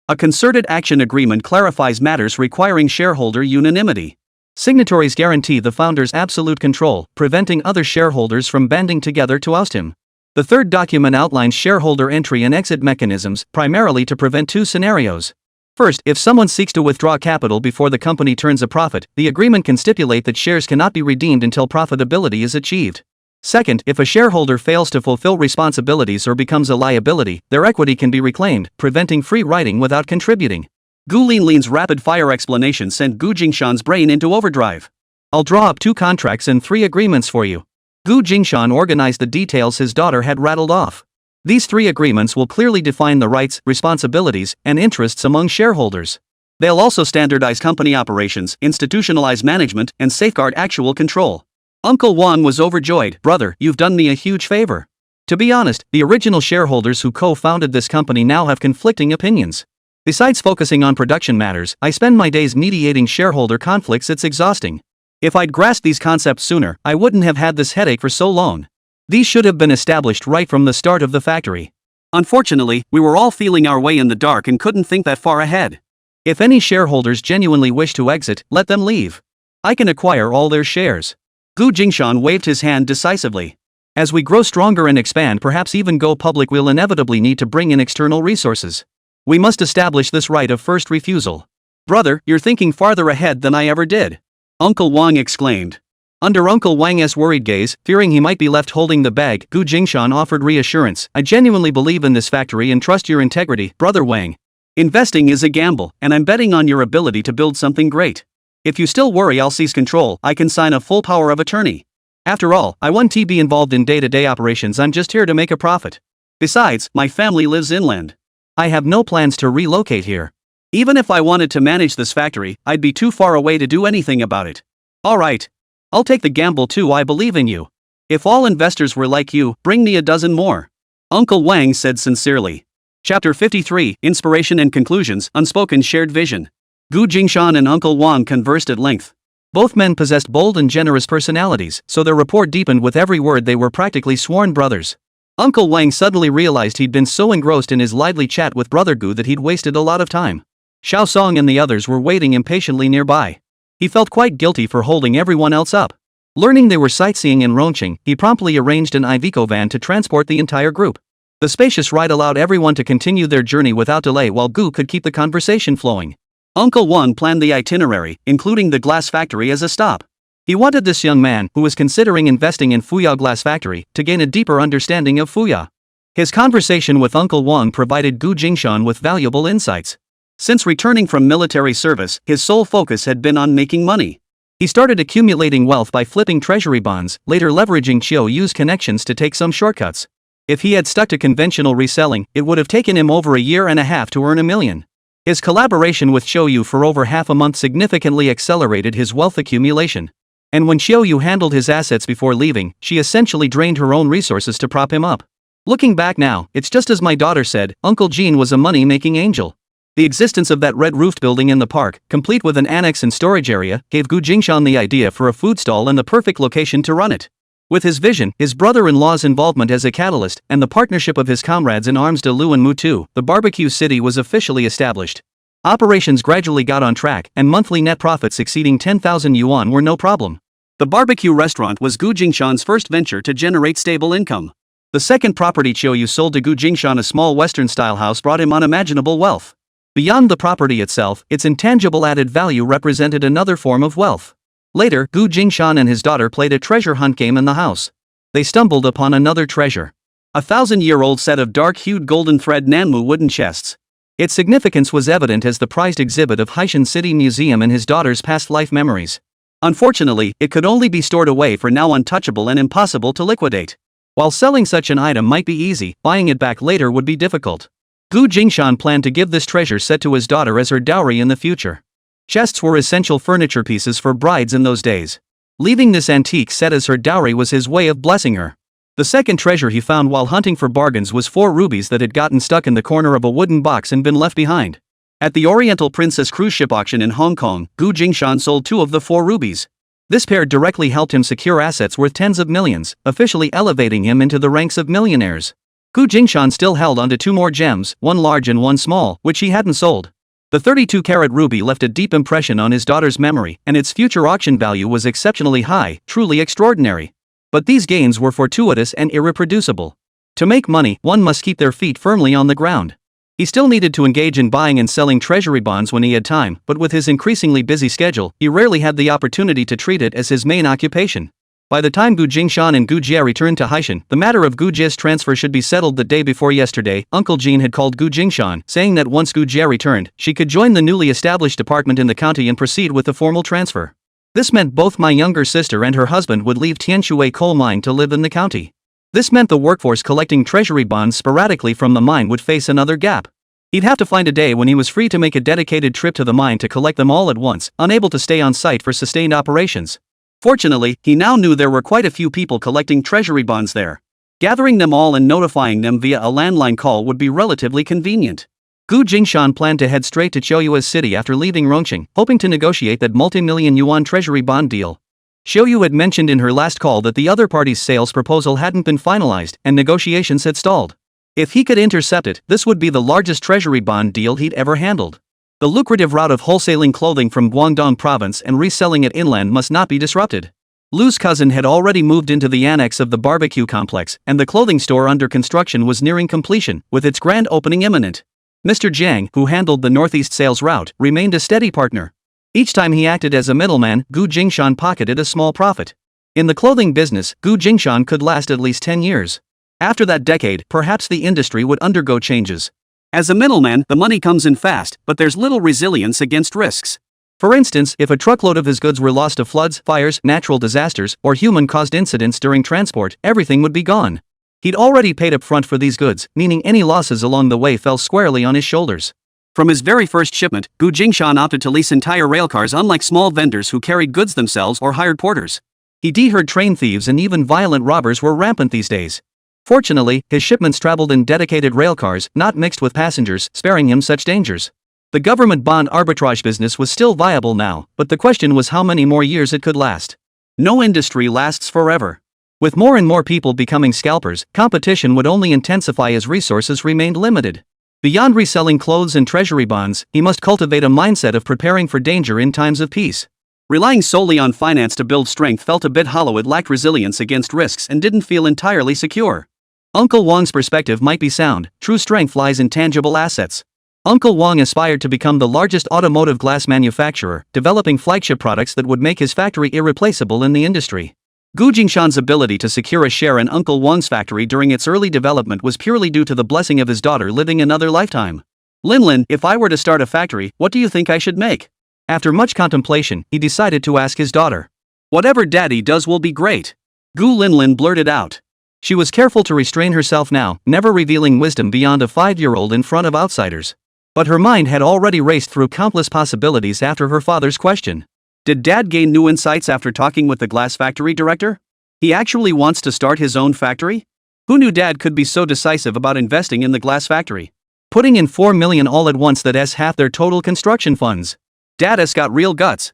A concerted action agreement clarifies matters requiring shareholder unanimity. Signatories guarantee the founder's absolute control, preventing other shareholders from banding together to oust him. The third document outlines shareholder entry and exit mechanisms, primarily to prevent two scenarios. First, if someone seeks to withdraw capital before the company turns a profit, the agreement can stipulate that shares cannot be redeemed until profitability is achieved. Second, if a shareholder fails to fulfill responsibilities or becomes a liability, their equity can be reclaimed, preventing free riding without contributing. Gu Linlin's rapid-fire explanation sent Gu Jingshan's brain into overdrive. I'll draw up 2 contracts and 3 agreements for you. Gu Jingshan organized the details his daughter had rattled off. These 3 agreements will clearly define the rights, responsibilities, and interests among shareholders. They'll also standardize company operations, institutionalize management, and safeguard actual control. Uncle Wang was overjoyed. Brother, you've done me a huge favor. To be honest, the original shareholders who co-founded this company now have conflicting opinions. Besides focusing on production matters, I spend my days mediating shareholder conflicts. It's exhausting. If I'd grasped these concepts sooner, I wouldn't have had this headache for so long. These should have been established right from the start of the factory. Unfortunately, we were all feeling our way in the dark and couldn't think that far ahead. If any shareholders genuinely wish to exit, let them leave. I can acquire all their shares. Gu Jingshan waved his hand decisively. As we grow stronger and expand, perhaps even go public, we'll inevitably need to bring in external resources. We must establish this right of first refusal. Brother, you're thinking farther ahead than I ever did. Uncle Wang exclaimed. Under Uncle Wang's worried gaze, fearing he might be left holding the bag, Gu Jingshan offered reassurance. I genuinely believe in this factory and trust your integrity, Brother Wang. Investing is a gamble, and I'm betting on your ability to build something great. If you still worry I'll seize control, I can sign a full power of attorney. After all, I won't be involved in day-to-day operations, I'm just here to make a profit. Besides, my family lives inland. I have no plans to relocate here. Even if I wanted to manage this factory, I'd be too far away to do anything about it. Alright. I'll take the gamble too, I believe in you. If all investors were like you, bring me a dozen more. Uncle Wang said sincerely. Chapter 53, Inspiration and Conclusions, Unspoken Shared Vision. Gu Jingshan and Uncle Wang conversed at length. Both men possessed bold and generous personalities, so their rapport deepened with every word. They were practically sworn brothers. Uncle Wang suddenly realized he'd been so engrossed in his lively chat with Brother Gu that he'd wasted a lot of time. Xiao Song and the others were waiting impatiently nearby. He felt quite guilty for holding everyone else up. Learning they were sightseeing in Rongqing, he promptly arranged an Iveco van to transport the entire group. The spacious ride allowed everyone to continue their journey without delay while Gu could keep the conversation flowing. Uncle Wang planned the itinerary, including the glass factory as a stop. He wanted this young man, who was considering investing in Fuya Glass Factory, to gain a deeper understanding of Fuya. His conversation with Uncle Wang provided Gu Jingshan with valuable insights. Since returning from military service, his sole focus had been on making money. He started accumulating wealth by flipping treasury bonds, later leveraging Qiu Yu's connections to take some shortcuts. If he had stuck to conventional reselling, it would have taken him over a year and a half to earn $1 million. His collaboration with Qiu Yu for over half a month significantly accelerated his wealth accumulation. And when Qiu Yu handled his assets before leaving, she essentially drained her own resources to prop him up. Looking back now, it's just as my daughter said, Uncle Jean was a money-making angel. The existence of that red-roofed building in the park, complete with an annex and storage area, gave Gu Jingshan the idea for a food stall and the perfect location to run it. With his vision, his brother-in-law's involvement as a catalyst, and the partnership of his comrades in arms De Lu and Mutu, the barbecue city was officially established. Operations gradually got on track, and monthly net profits exceeding 10,000 yuan were no problem. The barbecue restaurant was Gu Jingshan's first venture to generate stable income. The second property Qiu Yu sold to Gu Jingshan, a small Western-style house, brought him unimaginable wealth. Beyond the property itself, its intangible added value represented another form of wealth. Later, Gu Jingshan and his daughter played a treasure hunt game in the house. They stumbled upon another treasure. A 1,000-year-old set of dark-hued golden thread Nanmu wooden chests. Its significance was evident as the prized exhibit of Haishan City Museum and his daughter's past life memories. Unfortunately, it could only be stored away for now, untouchable and impossible to liquidate. While selling such an item might be easy, buying it back later would be difficult. Gu Jingshan planned to give this treasure set to his daughter as her dowry in the future. Chests were essential furniture pieces for brides in those days. Leaving this antique set as her dowry was his way of blessing her. The second treasure he found while hunting for bargains was 4 rubies that had gotten stuck in the corner of a wooden box and been left behind. At the Oriental Princess cruise ship auction in Hong Kong, Gu Jingshan sold 2 of the 4 rubies. This pair directly helped him secure assets worth tens of millions, officially elevating him into the ranks of millionaires. Gu Jingshan still held onto 2 more gems, one large and one small, which he hadn't sold. The 32-carat ruby left a deep impression on his daughter's memory, and its future auction value was exceptionally high, truly extraordinary. But these gains were fortuitous and irreproducible. To make money, one must keep their feet firmly on the ground. He still needed to engage in buying and selling treasury bonds when he had time, but with his increasingly busy schedule, he rarely had the opportunity to treat it as his main occupation. By the time Gu Jingshan and Gu Jie returned to Haishan, the matter of Gu Jie's transfer should be settled the day before yesterday. Uncle Jean had called Gu Jingshan, saying that once Gu Jie returned, she could join the newly established department in the county and proceed with the formal transfer. This meant both my younger sister and her husband would leave Tianshui coal mine to live in the county. This meant the workforce collecting treasury bonds sporadically from the mine would face another gap. He'd have to find a day when he was free to make a dedicated trip to the mine to collect them all at once, unable to stay on site for sustained operations. Fortunately, he now knew there were quite a few people collecting treasury bonds there. Gathering them all and notifying them via a landline call would be relatively convenient. Gu Jingshan planned to head straight to Choyua's city after leaving Rongqing, hoping to negotiate that multi-million yuan treasury bond deal. Xiu had mentioned in her last call that the other party's sales proposal hadn't been finalized and negotiations had stalled. If he could intercept it, this would be the largest treasury bond deal he'd ever handled. The lucrative route of wholesaling clothing from Guangdong province and reselling it inland must not be disrupted. Lu's cousin had already moved into the annex of the barbecue complex, and the clothing store under construction was nearing completion, with its grand opening imminent. Mr. Jiang, who handled the northeast sales route, remained a steady partner. Each time he acted as a middleman, Gu Jingshan pocketed a small profit. In the clothing business, Gu Jingshan could last at least 10 years. After that decade, perhaps the industry would undergo changes. As a middleman, the money comes in fast, but there's little resilience against risks. For instance, if a truckload of his goods were lost to floods, fires, natural disasters, or human-caused incidents during transport, everything would be gone. He'd already paid up front for these goods, meaning any losses along the way fell squarely on his shoulders. From his very first shipment, Gu Jingshan opted to lease entire railcars, unlike small vendors who carried goods themselves or hired porters. He deterred train thieves, and even violent robbers were rampant these days. Fortunately, his shipments traveled in dedicated railcars, not mixed with passengers, sparing him such dangers. The government bond arbitrage business was still viable now, but the question was how many more years it could last. No industry lasts forever. With more and more people becoming scalpers, competition would only intensify as resources remained limited. Beyond reselling clothes and treasury bonds, he must cultivate a mindset of preparing for danger in times of peace. Relying solely on finance to build strength felt a bit hollow. It lacked resilience against risks and didn't feel entirely secure. Uncle Wang's perspective might be sound. True strength lies in tangible assets. Uncle Wang aspired to become the largest automotive glass manufacturer, developing flagship products that would make his factory irreplaceable in the industry. Gu Jingshan's ability to secure a share in Uncle Wang's factory during its early development was purely due to the blessing of his daughter living another lifetime. Lin, if I were to start a factory, what do you think I should make? After much contemplation, he decided to ask his daughter. Whatever daddy does will be great. Gu Lin blurted out. She was careful to restrain herself now, never revealing wisdom beyond a 5-year-old in front of outsiders. But her mind had already raced through countless possibilities after her father's question. Did Dad gain new insights after talking with the glass factory director? He actually wants to start his own factory? Who knew Dad could be so decisive about investing in the glass factory? Putting in 4 million all at once, that's half their total construction funds. Dad has got real guts.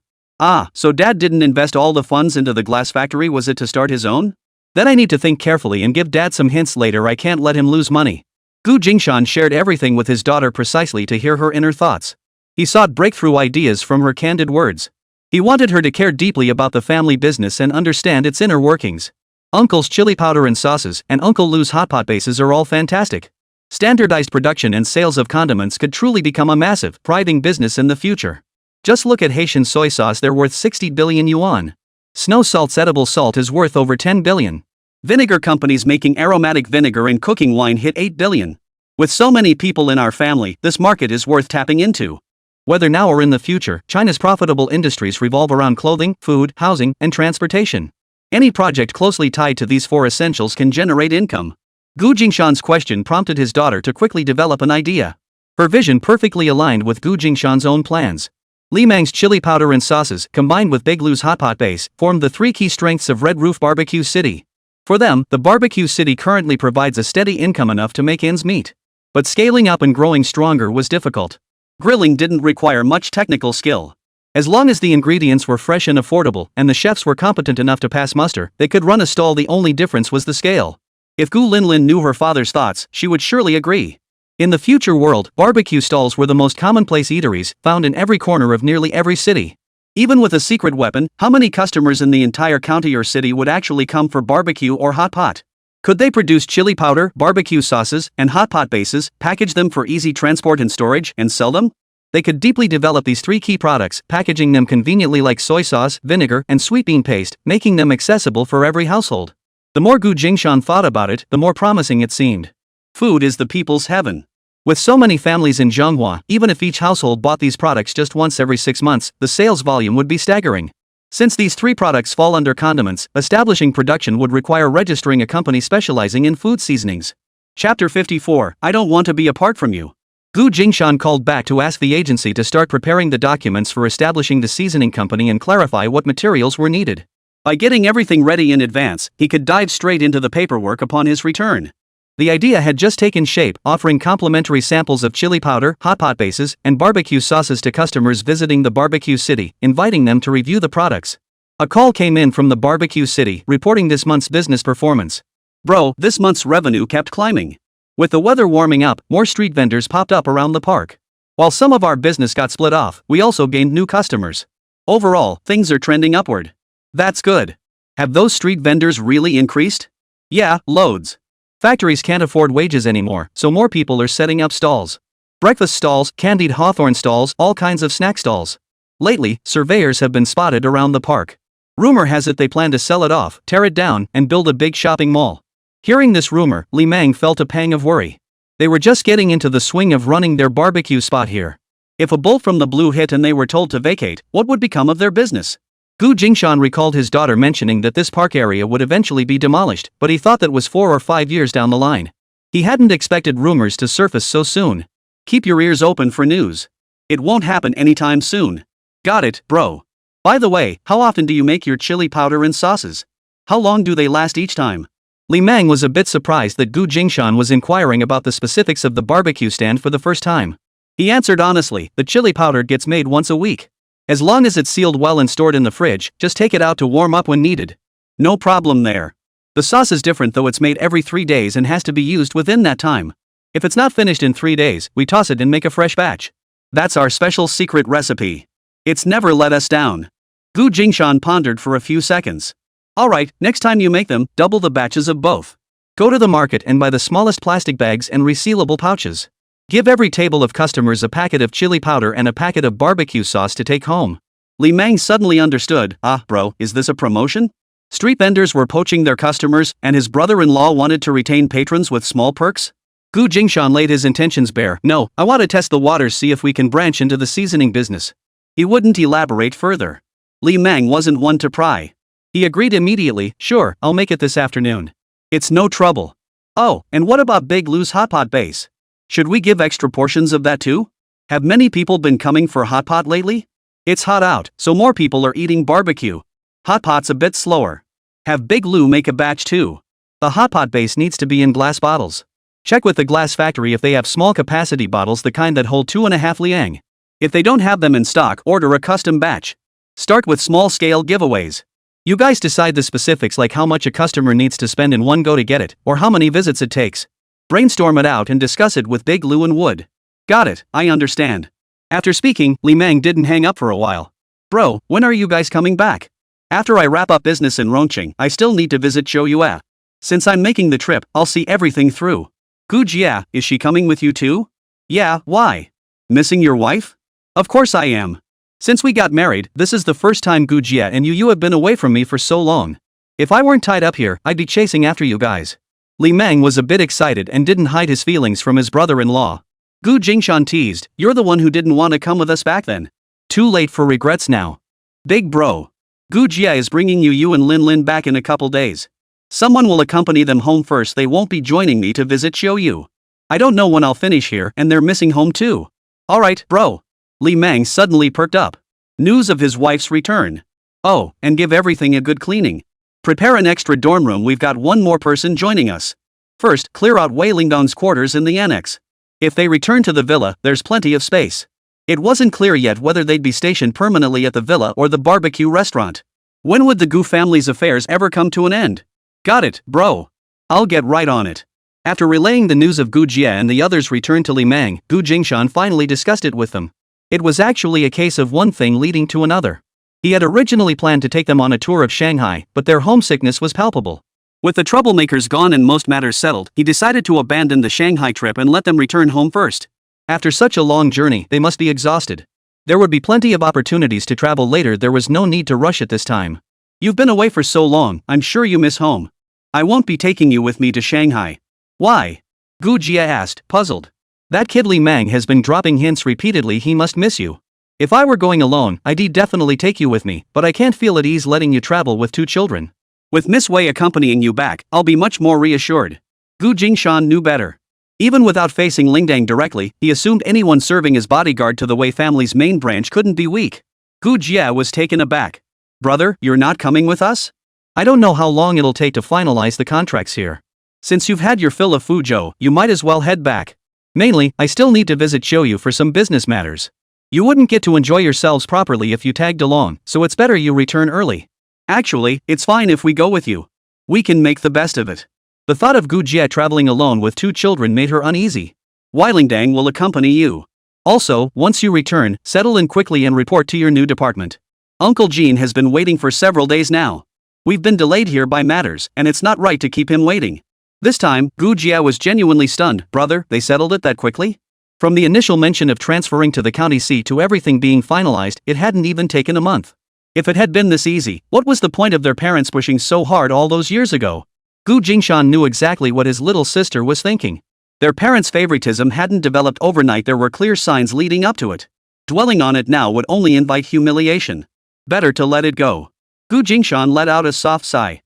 So Dad didn't invest all the funds into the glass factory, was it to start his own? Then I need to think carefully and give Dad some hints later. I can't let him lose money. Gu Jingshan shared everything with his daughter precisely to hear her inner thoughts. He sought breakthrough ideas from her candid words. He wanted her to care deeply about the family business and understand its inner workings. Uncle's chili powder and sauces and Uncle Lou's hot pot bases are all fantastic. Standardized production and sales of condiments could truly become a massive, thriving business in the future. Just look at Haitian soy sauce, they're worth 60 billion yuan. Snow salt's edible salt is worth over 10 billion. Vinegar companies making aromatic vinegar and cooking wine hit 8 billion. With so many people in our family, this market is worth tapping into. Whether now or in the future, China's profitable industries revolve around clothing, food, housing, and transportation. Any project closely tied to these 4 essentials can generate income. Gu Jingshan's question prompted his daughter to quickly develop an idea. Her vision perfectly aligned with Gu Jingshan's own plans. Li Mang's chili powder and sauces, combined with Big Lou's hot pot base, formed the 3 key strengths of Red Roof Barbecue City. For them, the Barbecue City currently provides a steady income enough to make ends meet. But scaling up and growing stronger was difficult. Grilling didn't require much technical skill. As long as the ingredients were fresh and affordable, and the chefs were competent enough to pass muster, they could run a stall. The only difference was the scale. If Gu Lin knew her father's thoughts, she would surely agree. In the future world, barbecue stalls were the most commonplace eateries, found in every corner of nearly every city. Even with a secret weapon, how many customers in the entire county or city would actually come for barbecue or hot pot? Could they produce chili powder, barbecue sauces, and hot pot bases, package them for easy transport and storage, and sell them? They could deeply develop these 3 key products, packaging them conveniently like soy sauce, vinegar, and sweet bean paste, making them accessible for every household. The more Gu Jingshan thought about it, the more promising it seemed. Food is the people's heaven. With so many families in Zhonghua, even if each household bought these products just once every 6 months, the sales volume would be staggering. Since these 3 products fall under condiments, establishing production would require registering a company specializing in food seasonings. Chapter 54, I don't want to be apart from you. Gu Jingshan called back to ask the agency to start preparing the documents for establishing the seasoning company and clarify what materials were needed. By getting everything ready in advance, he could dive straight into the paperwork upon his return. The idea had just taken shape, offering complimentary samples of chili powder, hot pot bases, and barbecue sauces to customers visiting the Barbecue City, inviting them to review the products. A call came in from the Barbecue City, reporting this month's business performance. Bro, this month's revenue kept climbing. With the weather warming up, more street vendors popped up around the park. While some of our business got split off, we also gained new customers. Overall, things are trending upward. That's good. Have those street vendors really increased? Yeah, loads. Factories can't afford wages anymore, so more people are setting up stalls. Breakfast stalls, candied hawthorn stalls, all kinds of snack stalls. Lately, surveyors have been spotted around the park. Rumor has it they plan to sell it off, tear it down, and build a big shopping mall. Hearing this rumor, Li Meng felt a pang of worry. They were just getting into the swing of running their barbecue spot here. If a bolt from the blue hit and they were told to vacate, what would become of their business? Jingshan recalled his daughter mentioning that this park area would eventually be demolished, but he thought that was 4 or 5 years down the line. He hadn't expected rumors to surface so soon. Keep your ears open for news. It won't happen anytime soon. Got it, bro. By the way, how often do you make your chili powder and sauces? How long do they last each time? Li Meng was a bit surprised that Jingshan was inquiring about the specifics of the barbecue stand for the first time. He answered honestly, the chili powder gets made once a week. As long as it's sealed well and stored in the fridge, just take it out to warm up when needed. No problem there. The sauce is different though, it's made every 3 days and has to be used within that time. If it's not finished in 3 days, we toss it and make a fresh batch. That's our special secret recipe. It's never let us down. Jingshan pondered for a few seconds. Alright, next time you make them, double the batches of both. Go to the market and buy the smallest plastic bags and resealable pouches. Give every table of customers a packet of chili powder and a packet of barbecue sauce to take home. Li Meng suddenly understood, bro, is this a promotion? Street vendors were poaching their customers, and his brother-in-law wanted to retain patrons with small perks? Jingshan laid his intentions bare. No, I want to test the waters, see if we can branch into the seasoning business. He wouldn't elaborate further. Li Meng wasn't one to pry. He agreed immediately, sure, I'll make it this afternoon. It's no trouble. Oh, and what about Big Lou's hot pot base? Should we give extra portions of that too? Have many people been coming for hot pot lately? It's hot out, so more people are eating barbecue. Hot pot's a bit slower. Have Big Lou make a batch too. The hot pot base needs to be in glass bottles. Check with the glass factory if they have small capacity bottles, the kind that hold 2.5 liang. If they don't have them in stock, order a custom batch. Start with small scale giveaways. You guys decide the specifics, like how much a customer needs to spend in one go to get it, or how many visits it takes. Brainstorm it out and discuss it with Big Lou and Wood. Got it, I understand. After speaking, Li Meng didn't hang up for a while. Bro, when are you guys coming back? After I wrap up business in Rongqing, I still need to visit Zhou. Since I'm making the trip, I'll see everything through. Jia, is she coming with you too? Yeah, why? Missing your wife? Of course I am. Since we got married, this is the first time Jia and you have been away from me for so long. If I weren't tied up here, I'd be chasing after you guys. Li Meng was a bit excited and didn't hide his feelings from his brother-in-law. Jingshan teased, you're the one who didn't want to come with us back then. Too late for regrets now. Big bro. Jia is bringing you and Lin back in a couple days. Someone will accompany them home first, they won't be joining me to visit Zhou. I don't know when I'll finish here, and they're missing home too. Alright, bro. Li Meng suddenly perked up. News of his wife's return. Oh, and give everything a good cleaning. Prepare an extra dorm room, we've got one more person joining us. First, clear out Wei Lingdong's quarters in the annex. If they return to the villa, there's plenty of space. It wasn't clear yet whether they'd be stationed permanently at the villa or the barbecue restaurant. When would the Gu family's affairs ever come to an end? Got it, bro. I'll get right on it. After relaying the news of Jia and the others returned to Li Meng, Jingshan finally discussed it with them. It was actually a case of one thing leading to another. He had originally planned to take them on a tour of Shanghai, but their homesickness was palpable. With the troublemakers gone and most matters settled, he decided to abandon the Shanghai trip and let them return home first. After such a long journey, they must be exhausted. There would be plenty of opportunities to travel later, there was no need to rush at this time. You've been away for so long, I'm sure you miss home. I won't be taking you with me to Shanghai. Why? Jia asked, puzzled. That kid Li Meng has been dropping hints repeatedly, he must miss you. If I were going alone, I'd definitely take you with me, but I can't feel at ease letting you travel with 2 children. With Miss Wei accompanying you back, I'll be much more reassured. Jingshan knew better. Even without facing Lingdang directly, he assumed anyone serving as bodyguard to the Wei family's main branch couldn't be weak. Jia was taken aback. Brother, you're not coming with us? I don't know how long it'll take to finalize the contracts here. Since you've had your fill of Fuzhou, you might as well head back. Mainly, I still need to visit Zhou for some business matters. You wouldn't get to enjoy yourselves properly if you tagged along, so it's better you return early. Actually, it's fine if we go with you. We can make the best of it. The thought of Jia traveling alone with 2 children made her uneasy. Weilingdang will accompany you. Also, once you return, settle in quickly and report to your new department. Uncle Jean has been waiting for several days now. We've been delayed here by matters, and it's not right to keep him waiting. This time, Jia was genuinely stunned. Brother, they settled it that quickly? From the initial mention of transferring to the county seat to everything being finalized, it hadn't even taken a month. If it had been this easy, what was the point of their parents pushing so hard all those years ago? Jingshan knew exactly what his little sister was thinking. Their parents' favoritism hadn't developed overnight, there were clear signs leading up to it. Dwelling on it now would only invite humiliation. Better to let it go. Jingshan let out a soft sigh.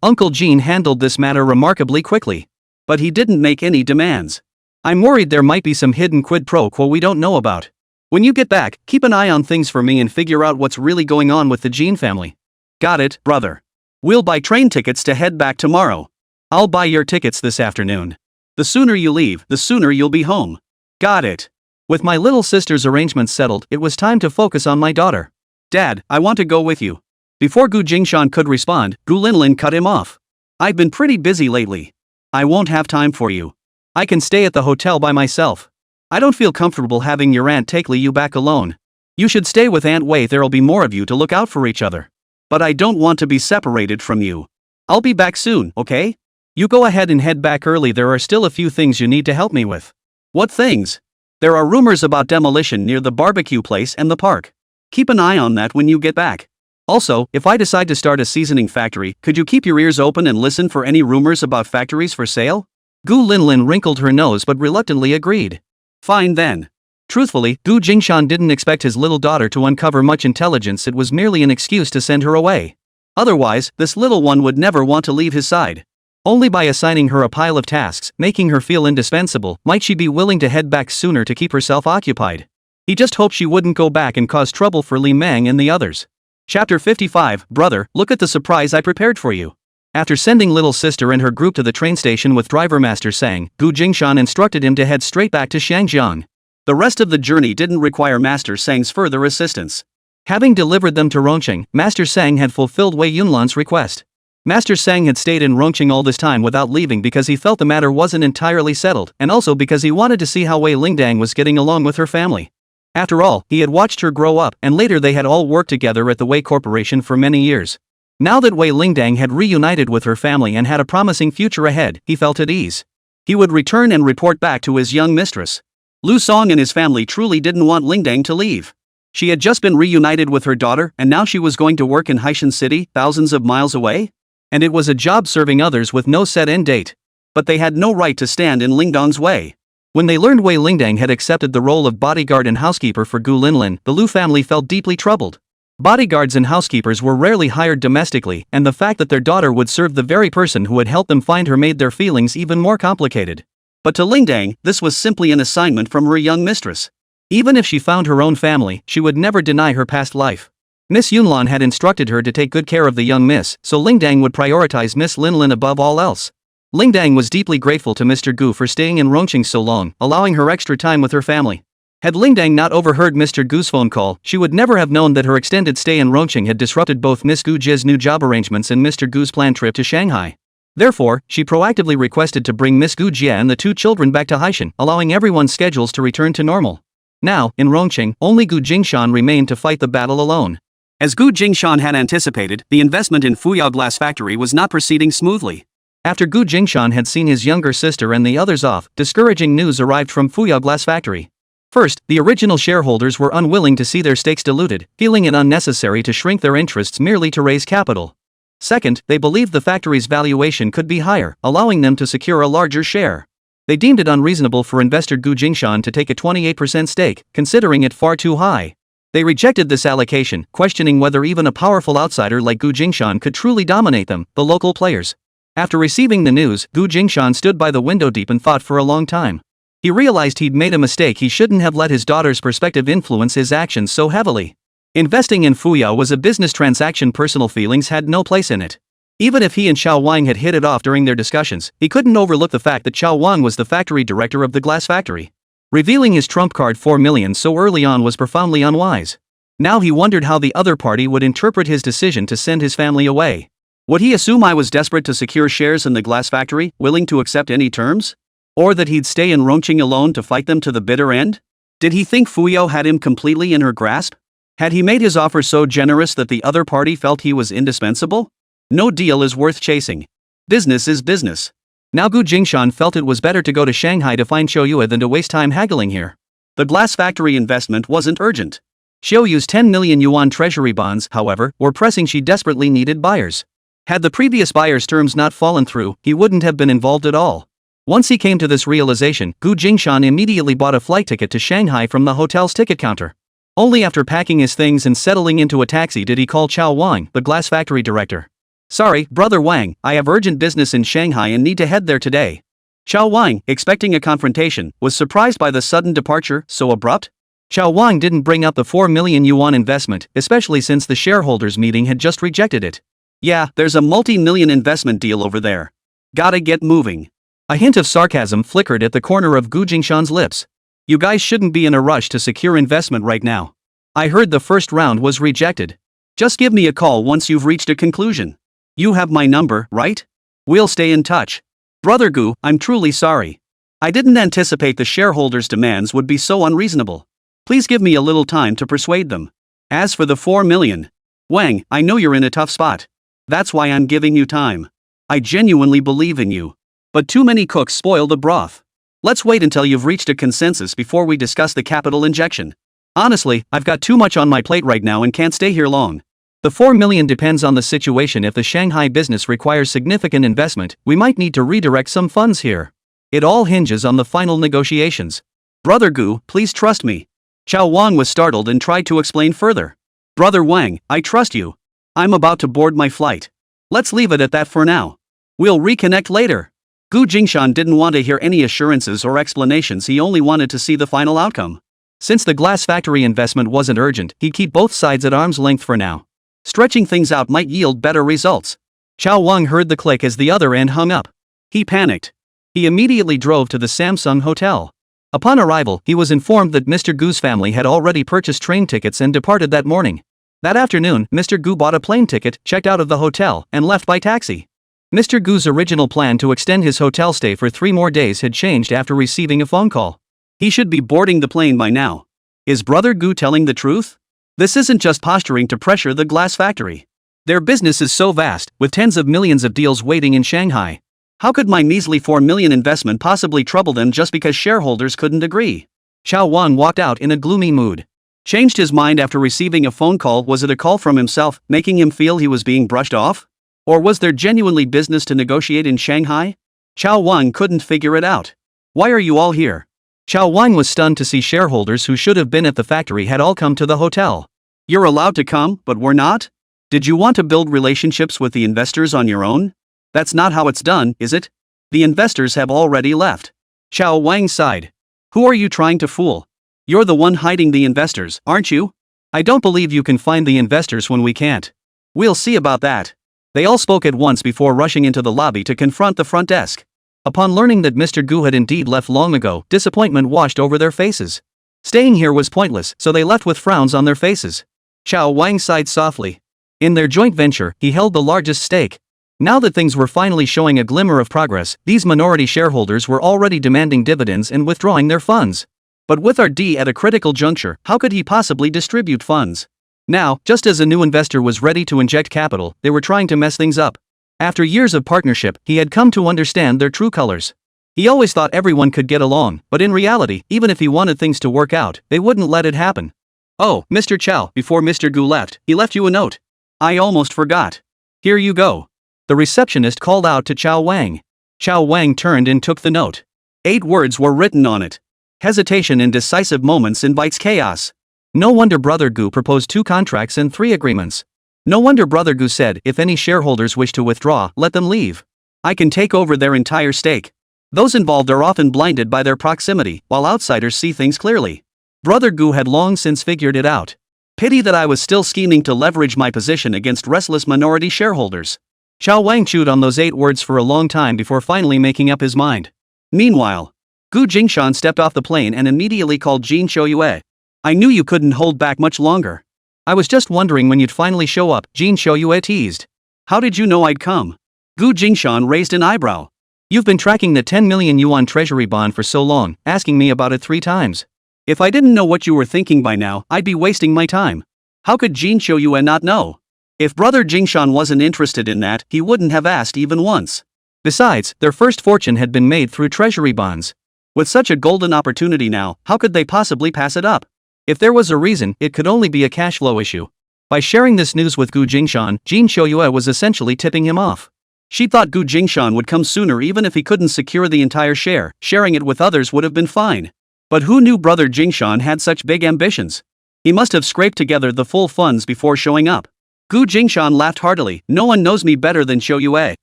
Uncle Jean handled this matter remarkably quickly. But he didn't make any demands. I'm worried there might be some hidden quid pro quo we don't know about. When you get back, keep an eye on things for me and figure out what's really going on with the Jean family. Got it, brother. We'll buy train tickets to head back tomorrow. I'll buy your tickets this afternoon. The sooner you leave, the sooner you'll be home. Got it. With my little sister's arrangements settled, it was time to focus on my daughter. Dad, I want to go with you. Before Jingshan could respond, Linlin cut him off. I've been pretty busy lately. I won't have time for you. I can stay at the hotel by myself. I don't feel comfortable having your aunt take you back alone. You should stay with Aunt Wei, there'll be more of you to look out for each other. But I don't want to be separated from you. I'll be back soon, okay? You go ahead and head back early, there are still a few things you need to help me with. What things? There are rumors about demolition near the barbecue place and the park. Keep an eye on that when you get back. Also, if I decide to start a seasoning factory, could you keep your ears open and listen for any rumors about factories for sale? Linlin wrinkled her nose but reluctantly agreed. Fine then. Truthfully, Jingshan didn't expect his little daughter to uncover much intelligence, it was merely an excuse to send her away. Otherwise, this little one would never want to leave his side. Only by assigning her a pile of tasks, making her feel indispensable, might she be willing to head back sooner to keep herself occupied. He just hoped she wouldn't go back and cause trouble for Li Meng and the others. Chapter 55, Brother, look at the surprise I prepared for you. After sending little sister and her group to the train station with driver Master Sang, Jingshan instructed him to head straight back to Shangjiang. The rest of the journey didn't require Master Sang's further assistance. Having delivered them to Rongqing, Master Sang had fulfilled Wei Yunlan's request. Master Sang had stayed in Rongqing all this time without leaving because he felt the matter wasn't entirely settled, and also because he wanted to see how Wei Lingdang was getting along with her family. After all, he had watched her grow up, and later they had all worked together at the Wei Corporation for many years. Now that Wei Lingdang had reunited with her family and had a promising future ahead, he felt at ease. He would return and report back to his young mistress. Lu Song and his family truly didn't want Lingdang to leave. She had just been reunited with her daughter, and now she was going to work in Haishan City, thousands of miles away? And it was a job serving others with no set end date. But they had no right to stand in Lingdang's way. When they learned Wei Lingdang had accepted the role of bodyguard and housekeeper for Gu Linlin, the Lu family felt deeply troubled. Bodyguards and housekeepers were rarely hired domestically, and the fact that their daughter would serve the very person who had helped them find her made their feelings even more complicated. But to Lingdang, this was simply an assignment from her young mistress. Even if she found her own family, she would never deny her past life. Miss Yunlan had instructed her to take good care of the young miss, so Lingdang would prioritize Miss Linlin above all else. Lingdang was deeply grateful to Mr. Gu for staying in Rongqing so long, allowing her extra time with her family. Had Lingdang not overheard Mr. Gu's phone call, she would never have known that her extended stay in Rongqing had disrupted both Miss Gu Jie's new job arrangements and Mr. Gu's planned trip to Shanghai. Therefore, she proactively requested to bring Miss Gu Jie and the two children back to Haishan, allowing everyone's schedules to return to normal. Now, in Rongqing, only Jingshan remained to fight the battle alone. As Jingshan had anticipated, the investment in Fuyao Glass Factory was not proceeding smoothly. After Jingshan had seen his younger sister and the others off, discouraging news arrived from Fuyao Glass Factory. First, the original shareholders were unwilling to see their stakes diluted, feeling it unnecessary to shrink their interests merely to raise capital. Second, they believed the factory's valuation could be higher, allowing them to secure a larger share. They deemed it unreasonable for investor Jingshan to take a 28% stake, considering it far too high. They rejected this allocation, questioning whether even a powerful outsider like Jingshan could truly dominate them, the local players. After receiving the news, Jingshan stood by the window deep and thought for a long time. He realized he'd made a mistake. He shouldn't have let his daughter's perspective influence his actions so heavily. Investing in Fuyao was a business transaction, personal feelings had no place in it. Even if he and Xiao Wang had hit it off during their discussions, he couldn't overlook the fact that Xiao Wang was the factory director of the glass factory. Revealing his trump card 4 million so early on was profoundly unwise. Now he wondered how the other party would interpret his decision to send his family away. Would he assume I was desperate to secure shares in the glass factory, willing to accept any terms? Or that he'd stay in Rongqing alone to fight them to the bitter end? Did he think Fuyao had him completely in her grasp? Had he made his offer so generous that the other party felt he was indispensable? No deal is worth chasing. Business is business. Now Gu Jingshan felt it was better to go to Shanghai to find Xiaoyue than to waste time haggling here. The glass factory investment wasn't urgent. Xiaoyue's 10 million yuan treasury bonds, however, were pressing. She desperately needed buyers. Had the previous buyer's terms not fallen through, he wouldn't have been involved at all. Once he came to this realization, Gu Jingshan immediately bought a flight ticket to Shanghai from the hotel's ticket counter. Only after packing his things and settling into a taxi did he call Chao Wang, the glass factory director. "Sorry, Brother Wang, I have urgent business in Shanghai and need to head there today." Chao Wang, expecting a confrontation, was surprised by the sudden departure, so abrupt. Chao Wang didn't bring up the 4 million yuan investment, especially since the shareholders' meeting had just rejected it. "Yeah, there's a multi-million investment deal over there. Gotta get moving." A hint of sarcasm flickered at the corner of Gu Jingshan's lips. "You guys shouldn't be in a rush to secure investment right now. I heard the first round was rejected. Just give me a call once you've reached a conclusion. You have my number, right? We'll stay in touch." "Brother Gu, I'm truly sorry. I didn't anticipate the shareholders' demands would be so unreasonable. Please give me a little time to persuade them. As for the 4 million. Wang, I know you're in a tough spot. That's why I'm giving you time. I genuinely believe in you. But too many cooks spoil the broth. Let's wait until you've reached a consensus before we discuss the capital injection. Honestly, I've got too much on my plate right now and can't stay here long. The 4 million depends on the situation. If the Shanghai business requires significant investment, we might need to redirect some funds here. It all hinges on the final negotiations. Brother Gu, please trust me." Chao Wang was startled and tried to explain further. "Brother Wang, I trust you. I'm about to board my flight. Let's leave it at that for now. We'll reconnect later." Gu Jingshan didn't want to hear any assurances or explanations. He only wanted to see the final outcome. Since the glass factory investment wasn't urgent, he'd keep both sides at arm's length for now. Stretching things out might yield better results. Chao Wang heard the click as the other end hung up. He panicked. He immediately drove to the Samsung Hotel. Upon arrival, he was informed that Mr. Gu's family had already purchased train tickets and departed that morning. That afternoon, Mr. Gu bought a plane ticket, checked out of the hotel, and left by taxi. Mr. Gu's original plan to extend his hotel stay for 3 more days had changed after receiving a phone call. He should be boarding the plane by now. Is Brother Gu telling the truth? This isn't just posturing to pressure the glass factory. Their business is so vast, with tens of millions of deals waiting in Shanghai. How could my measly 4 million investment possibly trouble them just because shareholders couldn't agree? Chao Wang walked out in a gloomy mood. Changed his mind after receiving a phone call. Was it a call from himself, making him feel he was being brushed off? Or was there genuinely business to negotiate in Shanghai? Chao Wang couldn't figure it out. "Why are you all here?" Chao Wang was stunned to see shareholders who should have been at the factory had all come to the hotel. "You're allowed to come, but we're not? Did you want to build relationships with the investors on your own? That's not how it's done, is it? The investors have already left." Chao Wang sighed. "Who are you trying to fool? You're the one hiding the investors, aren't you? I don't believe you can find the investors when we can't. We'll see about that." They all spoke at once before rushing into the lobby to confront the front desk. Upon learning that Mr. Gu had indeed left long ago, disappointment washed over their faces. Staying here was pointless, so they left with frowns on their faces. Chao Wang sighed softly. In their joint venture, he held the largest stake. Now that things were finally showing a glimmer of progress, these minority shareholders were already demanding dividends and withdrawing their funds. But with RD at a critical juncture, how could he possibly distribute funds? Now, just as a new investor was ready to inject capital, they were trying to mess things up. After years of partnership, he had come to understand their true colors. He always thought everyone could get along, but in reality, even if he wanted things to work out, they wouldn't let it happen. "Oh, Mr. Chao, before Mr. Gu left, he left you a note. I almost forgot. Here you go." The receptionist called out to Chao Wang. Chao Wang turned and took the note. 8 words were written on it. "Hesitation in decisive moments invites chaos." No wonder Brother Gu proposed 2 contracts and 3 agreements. No wonder Brother Gu said, if any shareholders wish to withdraw, let them leave. I can take over their entire stake. Those involved are often blinded by their proximity, while outsiders see things clearly. Brother Gu had long since figured it out. Pity that I was still scheming to leverage my position against restless minority shareholders. Chao Wang chewed on those 8 words for a long time before finally making up his mind. Meanwhile, Gu Jingshan stepped off the plane and immediately called Jin Xiaoyue. "I knew you couldn't hold back much longer. I was just wondering when you'd finally show up," Jin Xiaoyue teased. "How did you know I'd come?" Gu Jingshan raised an eyebrow. "You've been tracking the 10 million yuan treasury bond for so long, asking me about it 3 times. If I didn't know what you were thinking by now, I'd be wasting my time. How could Jin Xiaoyue not know? If Brother Jingshan wasn't interested in that, he wouldn't have asked even once." Besides, their first fortune had been made through treasury bonds. With such a golden opportunity now, how could they possibly pass it up? If there was a reason, it could only be a cash flow issue. By sharing this news with Gu Jingshan, Jin Shoyue was essentially tipping him off. She thought Gu Jingshan would come sooner even if he couldn't secure the entire share, sharing it with others would have been fine. But who knew brother Jingshan had such big ambitions? He must have scraped together the full funds before showing up. Gu Jingshan laughed heartily. No one knows me better than Shoyue.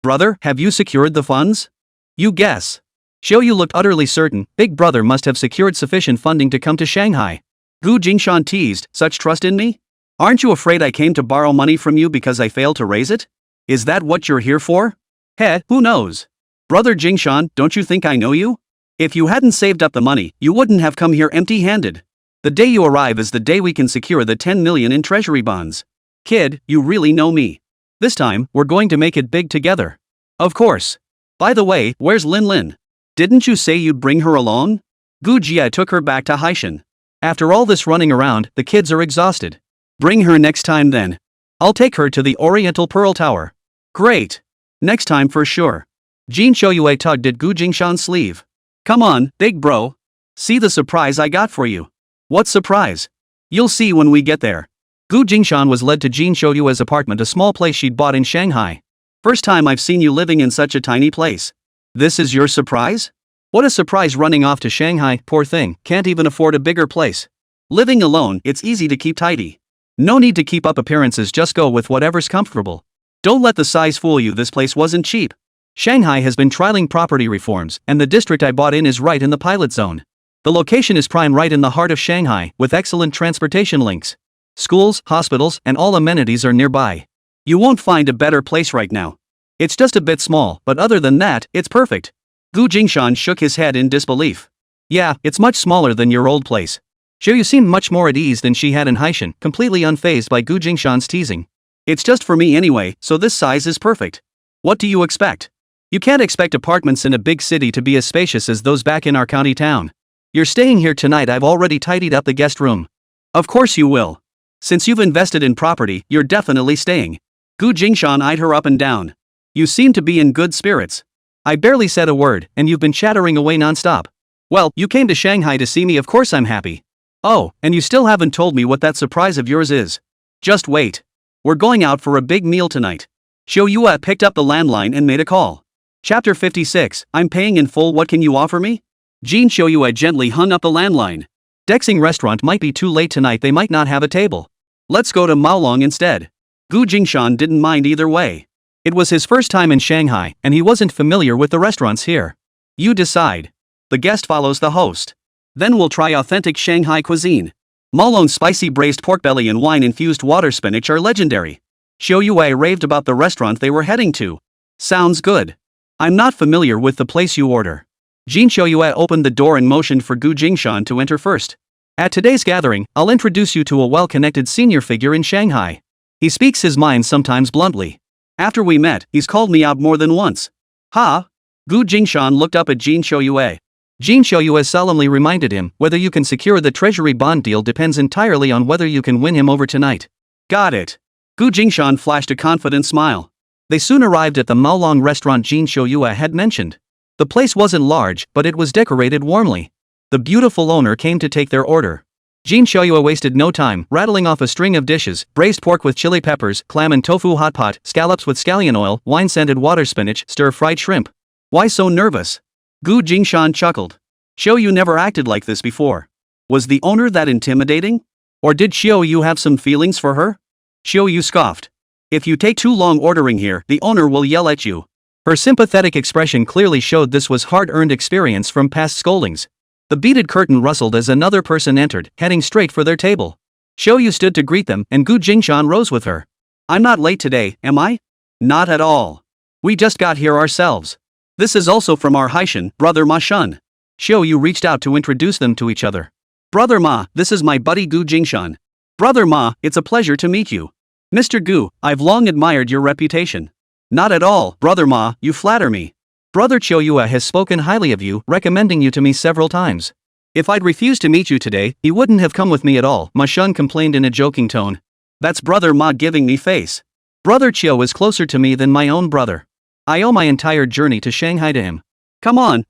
Brother, have you secured the funds? You guess. Shoyu looked utterly certain. Big brother must have secured sufficient funding to come to Shanghai. Gu Jingshan teased, such trust in me? Aren't you afraid I came to borrow money from you because I failed to raise it? Is that what you're here for? Heh, who knows? Brother Jingshan, don't you think I know you? If you hadn't saved up the money, you wouldn't have come here empty-handed. The day you arrive is the day we can secure the 10 million in treasury bonds. Kid, you really know me. This time, we're going to make it big together. Of course. By the way, where's Lin Lin? Didn't you say you'd bring her along? Gu Jie took her back to Haishan. After all this running around, the kids are exhausted. Bring her next time then. I'll take her to the Oriental Pearl Tower. Great. Next time for sure. Jin Shoyue tugged at Gu Jingshan's sleeve. Come on, big bro. See the surprise I got for you. What surprise? You'll see when we get there. Gu Jingshan was led to Jin Shoyue's apartment, a small place she'd bought in Shanghai. First time I've seen you living in such a tiny place. This is your surprise? What a surprise, running off to Shanghai, poor thing, can't even afford a bigger place. Living alone, it's easy to keep tidy. No need to keep up appearances, just go with whatever's comfortable. Don't let the size fool you, this place wasn't cheap. Shanghai has been trialing property reforms, and the district I bought in is right in the pilot zone. The location is prime, right in the heart of Shanghai, with excellent transportation links. Schools, hospitals, and all amenities are nearby. You won't find a better place right now. It's just a bit small, but other than that, it's perfect. Gu Jingshan shook his head in disbelief. Yeah, it's much smaller than your old place. Xiaoyu seemed much more at ease than she had in Haishan, completely unfazed by Gu Jingshan's teasing. It's just for me anyway, so this size is perfect. What do you expect? You can't expect apartments in a big city to be as spacious as those back in our county town. You're staying here tonight. I've already tidied up the guest room. Of course you will. Since you've invested in property, you're definitely staying. Gu Jingshan eyed her up and down. You seem to be in good spirits. I barely said a word, and you've been chattering away nonstop. Well, you came to Shanghai to see me, of course I'm happy. Oh, and you still haven't told me what that surprise of yours is. Just wait. We're going out for a big meal tonight. Shoyue picked up the landline and made a call. Chapter 56, I'm paying in full, what can you offer me? Jin Shoyue gently hung up the landline. Dexing restaurant might be too late tonight, they might not have a table. Let's go to Maolong instead. Gu Jingshan didn't mind either way. It was his first time in Shanghai, and he wasn't familiar with the restaurants here. You decide. The guest follows the host. Then we'll try authentic Shanghai cuisine. Maolong's spicy braised pork belly and wine-infused water spinach are legendary. Shoyue raved about the restaurant they were heading to. Sounds good. I'm not familiar with the place you order. Jin Shoyue opened the door and motioned for Gu Jingshan to enter first. At today's gathering, I'll introduce you to a well-connected senior figure in Shanghai. He speaks his mind sometimes bluntly. After we met, he's called me out more than once. Ha! Gu Jingshan looked up at Jin Shoyue. Jin Shoyue solemnly reminded him, whether you can secure the treasury bond deal depends entirely on whether you can win him over tonight. Got it. Gu Jingshan flashed a confident smile. They soon arrived at the Maolong restaurant Jin Shoyue had mentioned. The place wasn't large, but it was decorated warmly. The beautiful owner came to take their order. Jin Shoyue wasted no time, rattling off a string of dishes: braised pork with chili peppers, clam and tofu hot pot, scallops with scallion oil, wine-scented water spinach, stir-fried shrimp. Why so nervous? Gu Jingshan chuckled. Shoyu never acted like this before. Was the owner that intimidating? Or did Shoyu have some feelings for her? Shoyu scoffed. If you take too long ordering here, the owner will yell at you. Her sympathetic expression clearly showed this was hard-earned experience from past scoldings. The beaded curtain rustled as another person entered, heading straight for their table. Shoyu stood to greet them, and Gu Jingshan rose with her. I'm not late today, am I? Not at all. We just got here ourselves. This is also from our Haishan, brother Ma Shun. Shoyu reached out to introduce them to each other. Brother Ma, this is my buddy Gu Jingshan. Brother Ma, it's a pleasure to meet you. Mr. Gu, I've long admired your reputation. Not at all, Brother Ma, you flatter me. Brother Shoyue has spoken highly of you, recommending you to me several times. If I'd refused to meet you today, he wouldn't have come with me at all, Ma Shun complained in a joking tone. That's Brother Ma giving me face. Brother Chiu is closer to me than my own brother. I owe my entire journey to Shanghai to him. Come on,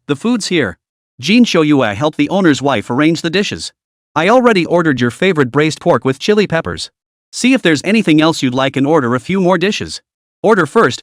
the food's here. Jin Shoyue helped the owner's wife arrange the dishes. I already ordered your favorite braised pork with chili peppers. See if there's anything else you'd like and order a few more dishes. Order first,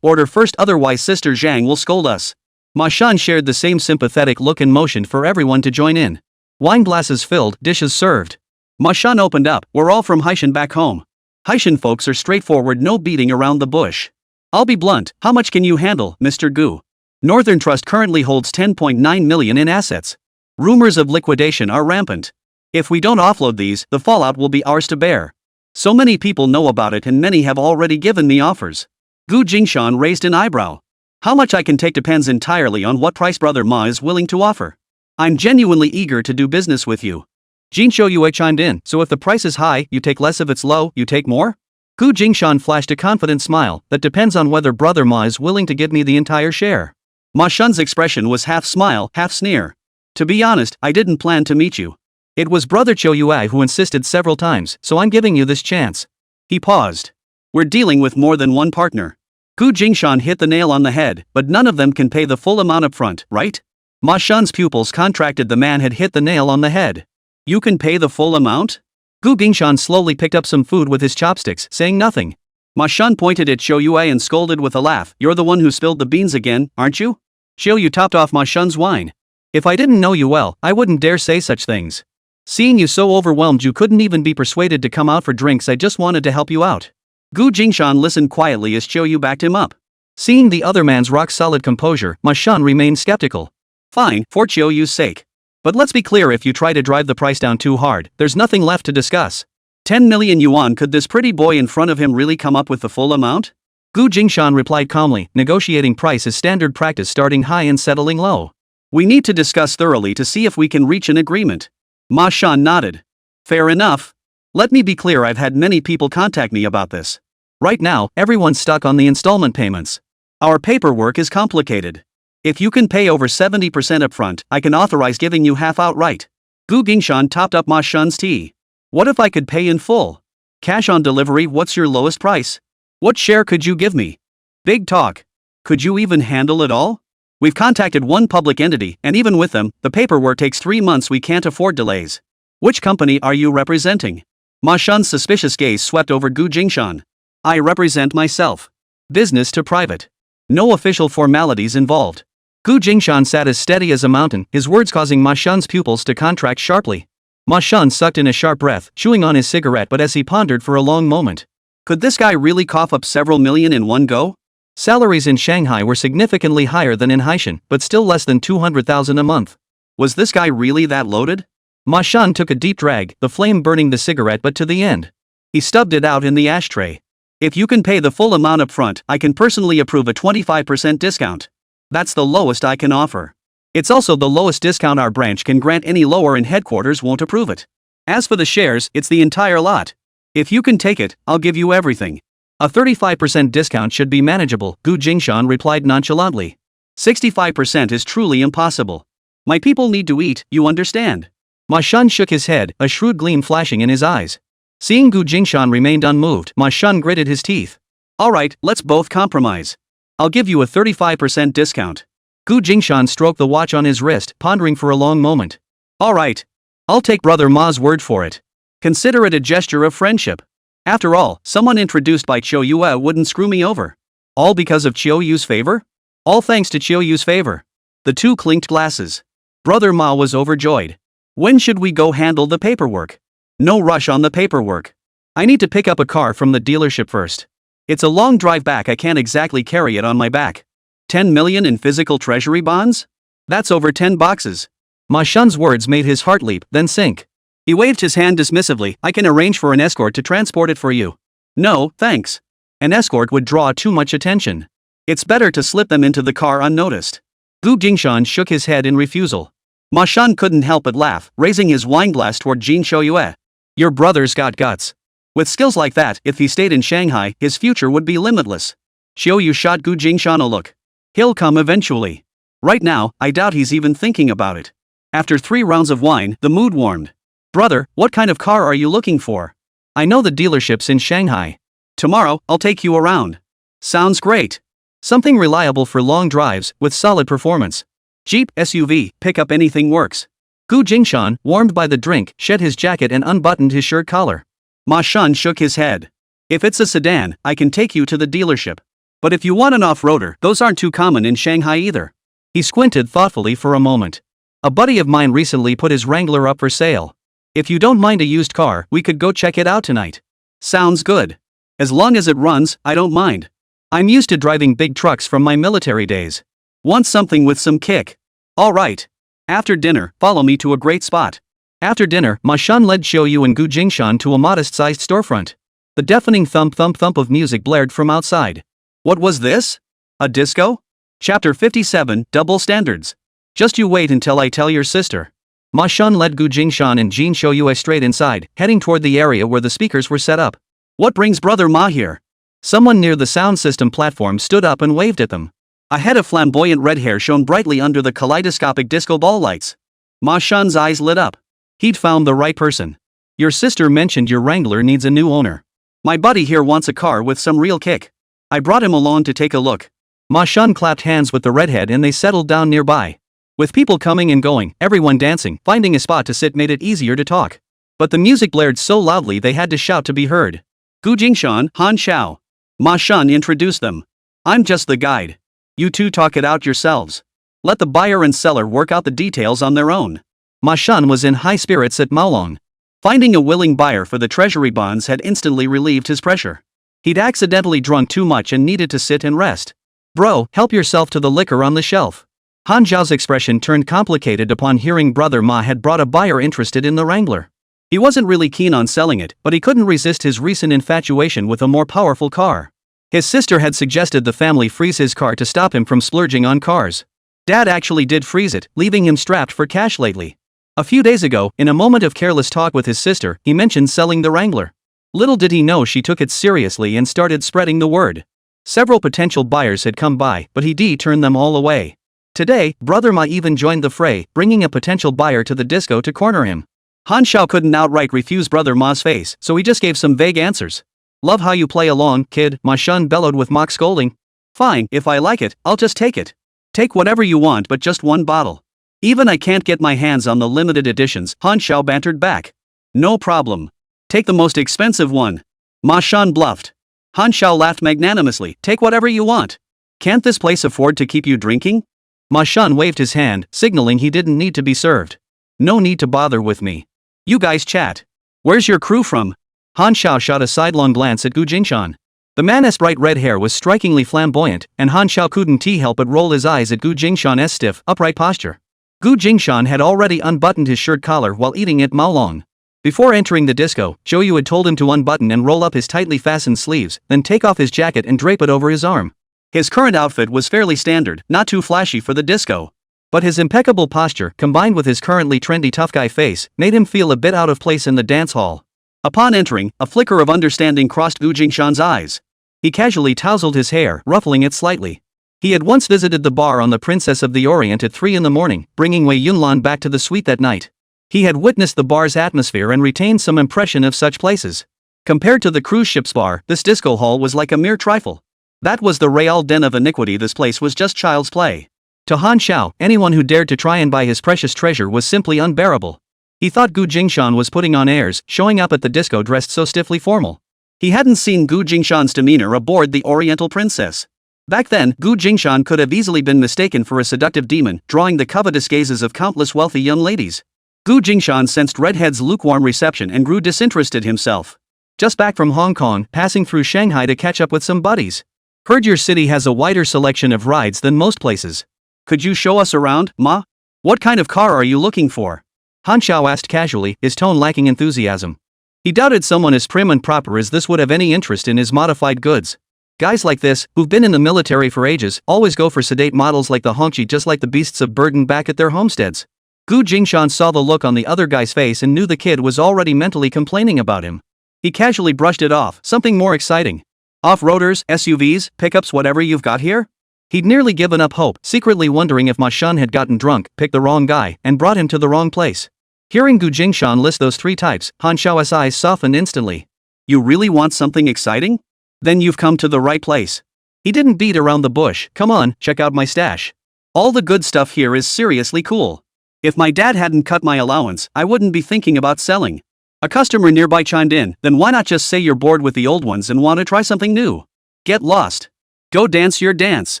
otherwise Sister Zhang will scold us. Ma Shan shared the same sympathetic look and motioned for everyone to join in. Wine glasses filled, dishes served. Ma Shan opened up, we're all from Haishan back home. Haishan folks are straightforward, no beating around the bush. I'll be blunt, how much can you handle, Mr. Gu? Northern Trust currently holds 10.9 million in assets. Rumors of liquidation are rampant. If we don't offload these, the fallout will be ours to bear. So many people know about it and many have already given me offers. Gu Jingshan raised an eyebrow. How much I can take depends entirely on what price Brother Ma is willing to offer. I'm genuinely eager to do business with you. Jin Shoyue chimed in, so if the price is high, you take less, if it's low, you take more? Gu Jingshan flashed a confident smile, that depends on whether Brother Ma is willing to give me the entire share. Ma Shan's expression was half smile, half sneer. To be honest, I didn't plan to meet you. It was Brother Choyue who insisted several times, so I'm giving you this chance. He paused. We're dealing with more than one partner. Gu Jingshan hit the nail on the head, but none of them can pay the full amount up front, right? Ma Shan's pupils contracted. The man had hit the nail on the head. You can pay the full amount? Gu Jingshan slowly picked up some food with his chopsticks, saying nothing. Ma Shan pointed at Shoyue and scolded with a laugh, you're the one who spilled the beans again, aren't you? Shoyu topped off Ma Shan's wine. If I didn't know you well, I wouldn't dare say such things. Seeing you so overwhelmed you couldn't even be persuaded to come out for drinks, I just wanted to help you out. Gu Jingshan listened quietly as Shoyu backed him up. Seeing the other man's rock-solid composure, Ma Shan remained skeptical. Fine, for Choyu's sake. But let's be clear, if you try to drive the price down too hard, there's nothing left to discuss. 10 million yuan. Could this pretty boy in front of him really come up with the full amount? Gu Jingshan replied calmly, negotiating price is standard practice, starting high and settling low. We need to discuss thoroughly to see if we can reach an agreement. Ma Shan nodded. Fair enough. Let me be clear, I've had many people contact me about this. Right now, everyone's stuck on the installment payments. Our paperwork is complicated. If you can pay over 70% upfront, I can authorize giving you half outright. Gu Jingshan topped up Ma Shan's tea. What if I could pay in full? Cash on delivery. What's your lowest price? What share could you give me? Big talk. Could you even handle it all? We've contacted one public entity, and even with them, the paperwork takes 3 months. We can't afford delays. Which company are you representing? Ma Shan's suspicious gaze swept over Gu Jingshan. I represent myself. Business to private. No official formalities involved. Gu Jingshan sat as steady as a mountain, his words causing Ma Shan's pupils to contract sharply. Ma Shan sucked in a sharp breath, chewing on his cigarette, but as he pondered for a long moment. Could this guy really cough up several million in one go? Salaries in Shanghai were significantly higher than in Haishan, but still less than 200,000 a month. Was this guy really that loaded? Ma Shan took a deep drag, the flame burning the cigarette but to the end. He stubbed it out in the ashtray. If you can pay the full amount up front, I can personally approve a 25% discount. That's the lowest I can offer. It's also the lowest discount our branch can grant. Any lower and headquarters won't approve it. As for the shares, it's the entire lot. If you can take it, I'll give you everything. A 35% discount should be manageable, Gu Jingshan replied nonchalantly. 65% is truly impossible. My people need to eat, you understand? Ma Shan shook his head, a shrewd gleam flashing in his eyes. Seeing Gu Jingshan remained unmoved, Ma Shan gritted his teeth. Alright, let's both compromise. I'll give you a 35% discount. Gu Jingshan stroked the watch on his wrist, pondering for a long moment. Alright. I'll take Brother Ma's word for it. Consider it a gesture of friendship. After all, someone introduced by Choyue wouldn't screw me over. All because of Choyu's favor? All thanks to Choyu's favor. The two clinked glasses. Brother Ma was overjoyed. When should we go handle the paperwork? No rush on the paperwork. I need to pick up a car from the dealership first. It's a long drive back, I can't exactly carry it on my back. 10 million in physical treasury bonds? That's over 10 boxes. Ma Shan's words made his heart leap, then sink. He waved his hand dismissively. I can arrange for an escort to transport it for you. No, thanks. An escort would draw too much attention. It's better to slip them into the car unnoticed. Gu Jingshan shook his head in refusal. Ma Shan couldn't help but laugh, raising his wineglass toward Jin Shoyue. Your brother's got guts. With skills like that, if he stayed in Shanghai, his future would be limitless. Shoyu shot Gu Jingshan a look. He'll come eventually. Right now, I doubt he's even thinking about it. After 3 rounds of wine, the mood warmed. Brother, what kind of car are you looking for? I know the dealerships in Shanghai. Tomorrow, I'll take you around. Sounds great. Something reliable for long drives, with solid performance. Jeep, SUV, pickup, anything works. Jingshan, warmed by the drink, shed his jacket and unbuttoned his shirt collar. Ma Shun shook his head. If it's a sedan, I can take you to the dealership. But if you want an off-roader, those aren't too common in Shanghai either. He squinted thoughtfully for a moment. A buddy of mine recently put his Wrangler up for sale. If you don't mind a used car, we could go check it out tonight. Sounds good. As long as it runs, I don't mind. I'm used to driving big trucks from my military days. Want something with some kick? All right. After dinner, follow me to a great spot. After dinner, Ma Shun led Xiaoyu and Jingshan to a modest-sized storefront. The deafening thump-thump-thump of music blared from outside. What was this? A disco? Chapter 57, Double Standards. Just you wait until I tell your sister. Ma Shun led Jingshan and Jin Xiaoyu straight inside, heading toward the area where the speakers were set up. What brings Brother Ma here? Someone near the sound system platform stood up and waved at them. A head of flamboyant red hair shone brightly under the kaleidoscopic disco ball lights. Ma Shun's eyes lit up. He'd found the right person. Your sister mentioned your Wrangler needs a new owner. My buddy here wants a car with some real kick. I brought him along to take a look. Ma Shun clapped hands with the redhead and they settled down nearby. With people coming and going, everyone dancing, finding a spot to sit made it easier to talk. But the music blared so loudly they had to shout to be heard. Jingshan, Han Xiao. Ma Shun introduced them. I'm just the guide. You two talk it out yourselves. Let the buyer and seller work out the details on their own. Ma Shun was in high spirits at Maolong. Finding a willing buyer for the treasury bonds had instantly relieved his pressure. He'd accidentally drunk too much and needed to sit and rest. Bro, help yourself to the liquor on the shelf. Han Zhao's expression turned complicated upon hearing Brother Ma had brought a buyer interested in the Wrangler. He wasn't really keen on selling it, but he couldn't resist his recent infatuation with a more powerful car. His sister had suggested the family freeze his car to stop him from splurging on cars. Dad actually did freeze it, leaving him strapped for cash lately. A few days ago, in a moment of careless talk with his sister, he mentioned selling the Wrangler. Little did he know she took it seriously and started spreading the word. Several potential buyers had come by, but he turned them all away. Today, Brother Ma even joined the fray, bringing a potential buyer to the disco to corner him. Han Xiao couldn't outright refuse Brother Ma's face, so he just gave some vague answers. Love how you play along, kid, Ma Shun bellowed with mock scolding. Fine, if I like it, I'll just take it. Take whatever you want, but just one bottle. Even I can't get my hands on the limited editions, Han Xiao bantered back. No problem. Take the most expensive one. Ma Shun bluffed. Han Xiao laughed magnanimously. Take whatever you want. Can't this place afford to keep you drinking? Ma Shun waved his hand, signaling he didn't need to be served. No need to bother with me. You guys chat. Where's your crew from? Han Xiao shot a sidelong glance at Jingshan. The man's bright red hair was strikingly flamboyant, and Han Xiao couldn't help but roll his eyes at Jingshan's stiff, upright posture. Jingshan had already unbuttoned his shirt collar while eating at Maolong. Before entering the disco, Xiaoyu had told him to unbutton and roll up his tightly fastened sleeves, then take off his jacket and drape it over his arm. His current outfit was fairly standard, not too flashy for the disco. But his impeccable posture, combined with his currently trendy tough guy face, made him feel a bit out of place in the dance hall. Upon entering, a flicker of understanding crossed Jingshan's eyes. He casually tousled his hair, ruffling it slightly. He had once visited the bar on the Princess of the Orient at 3 a.m, bringing Wei Yunlan back to the suite that night. He had witnessed the bar's atmosphere and retained some impression of such places. Compared to the cruise ship's bar, this disco hall was like a mere trifle. That was the real den of iniquity. This place was just child's play. To Han Xiao, anyone who dared to try and buy his precious treasure was simply unbearable. He thought Jingshan was putting on airs, showing up at the disco dressed so stiffly formal. He hadn't seen Jingshan's demeanor aboard the Oriental Princess. Back then, Jingshan could have easily been mistaken for a seductive demon, drawing the covetous gazes of countless wealthy young ladies. Jingshan sensed Redhead's lukewarm reception and grew disinterested himself. Just back from Hong Kong, passing through Shanghai to catch up with some buddies. Heard your city has a wider selection of rides than most places. Could you show us around, Ma? What kind of car are you looking for? Han Xiao asked casually, his tone lacking enthusiasm. He doubted someone as prim and proper as this would have any interest in his modified goods. Guys like this, who've been in the military for ages, always go for sedate models like the Hongqi, just like the beasts of burden back at their homesteads. Jingshan saw the look on the other guy's face and knew the kid was already mentally complaining about him. He casually brushed it off, something more exciting. Off-roaders, SUVs, pickups, whatever you've got here? He'd nearly given up hope, secretly wondering if Ma Shun had gotten drunk, picked the wrong guy, and brought him to the wrong place. Hearing Jingshan list those 3 types, Han Xiao's eyes softened instantly. You really want something exciting? Then you've come to the right place. He didn't beat around the bush. Come on, check out my stash. All the good stuff here is seriously cool. If my dad hadn't cut my allowance, I wouldn't be thinking about selling. A customer nearby chimed in, then why not just say you're bored with the old ones and want to try something new? Get lost. Go dance your dance.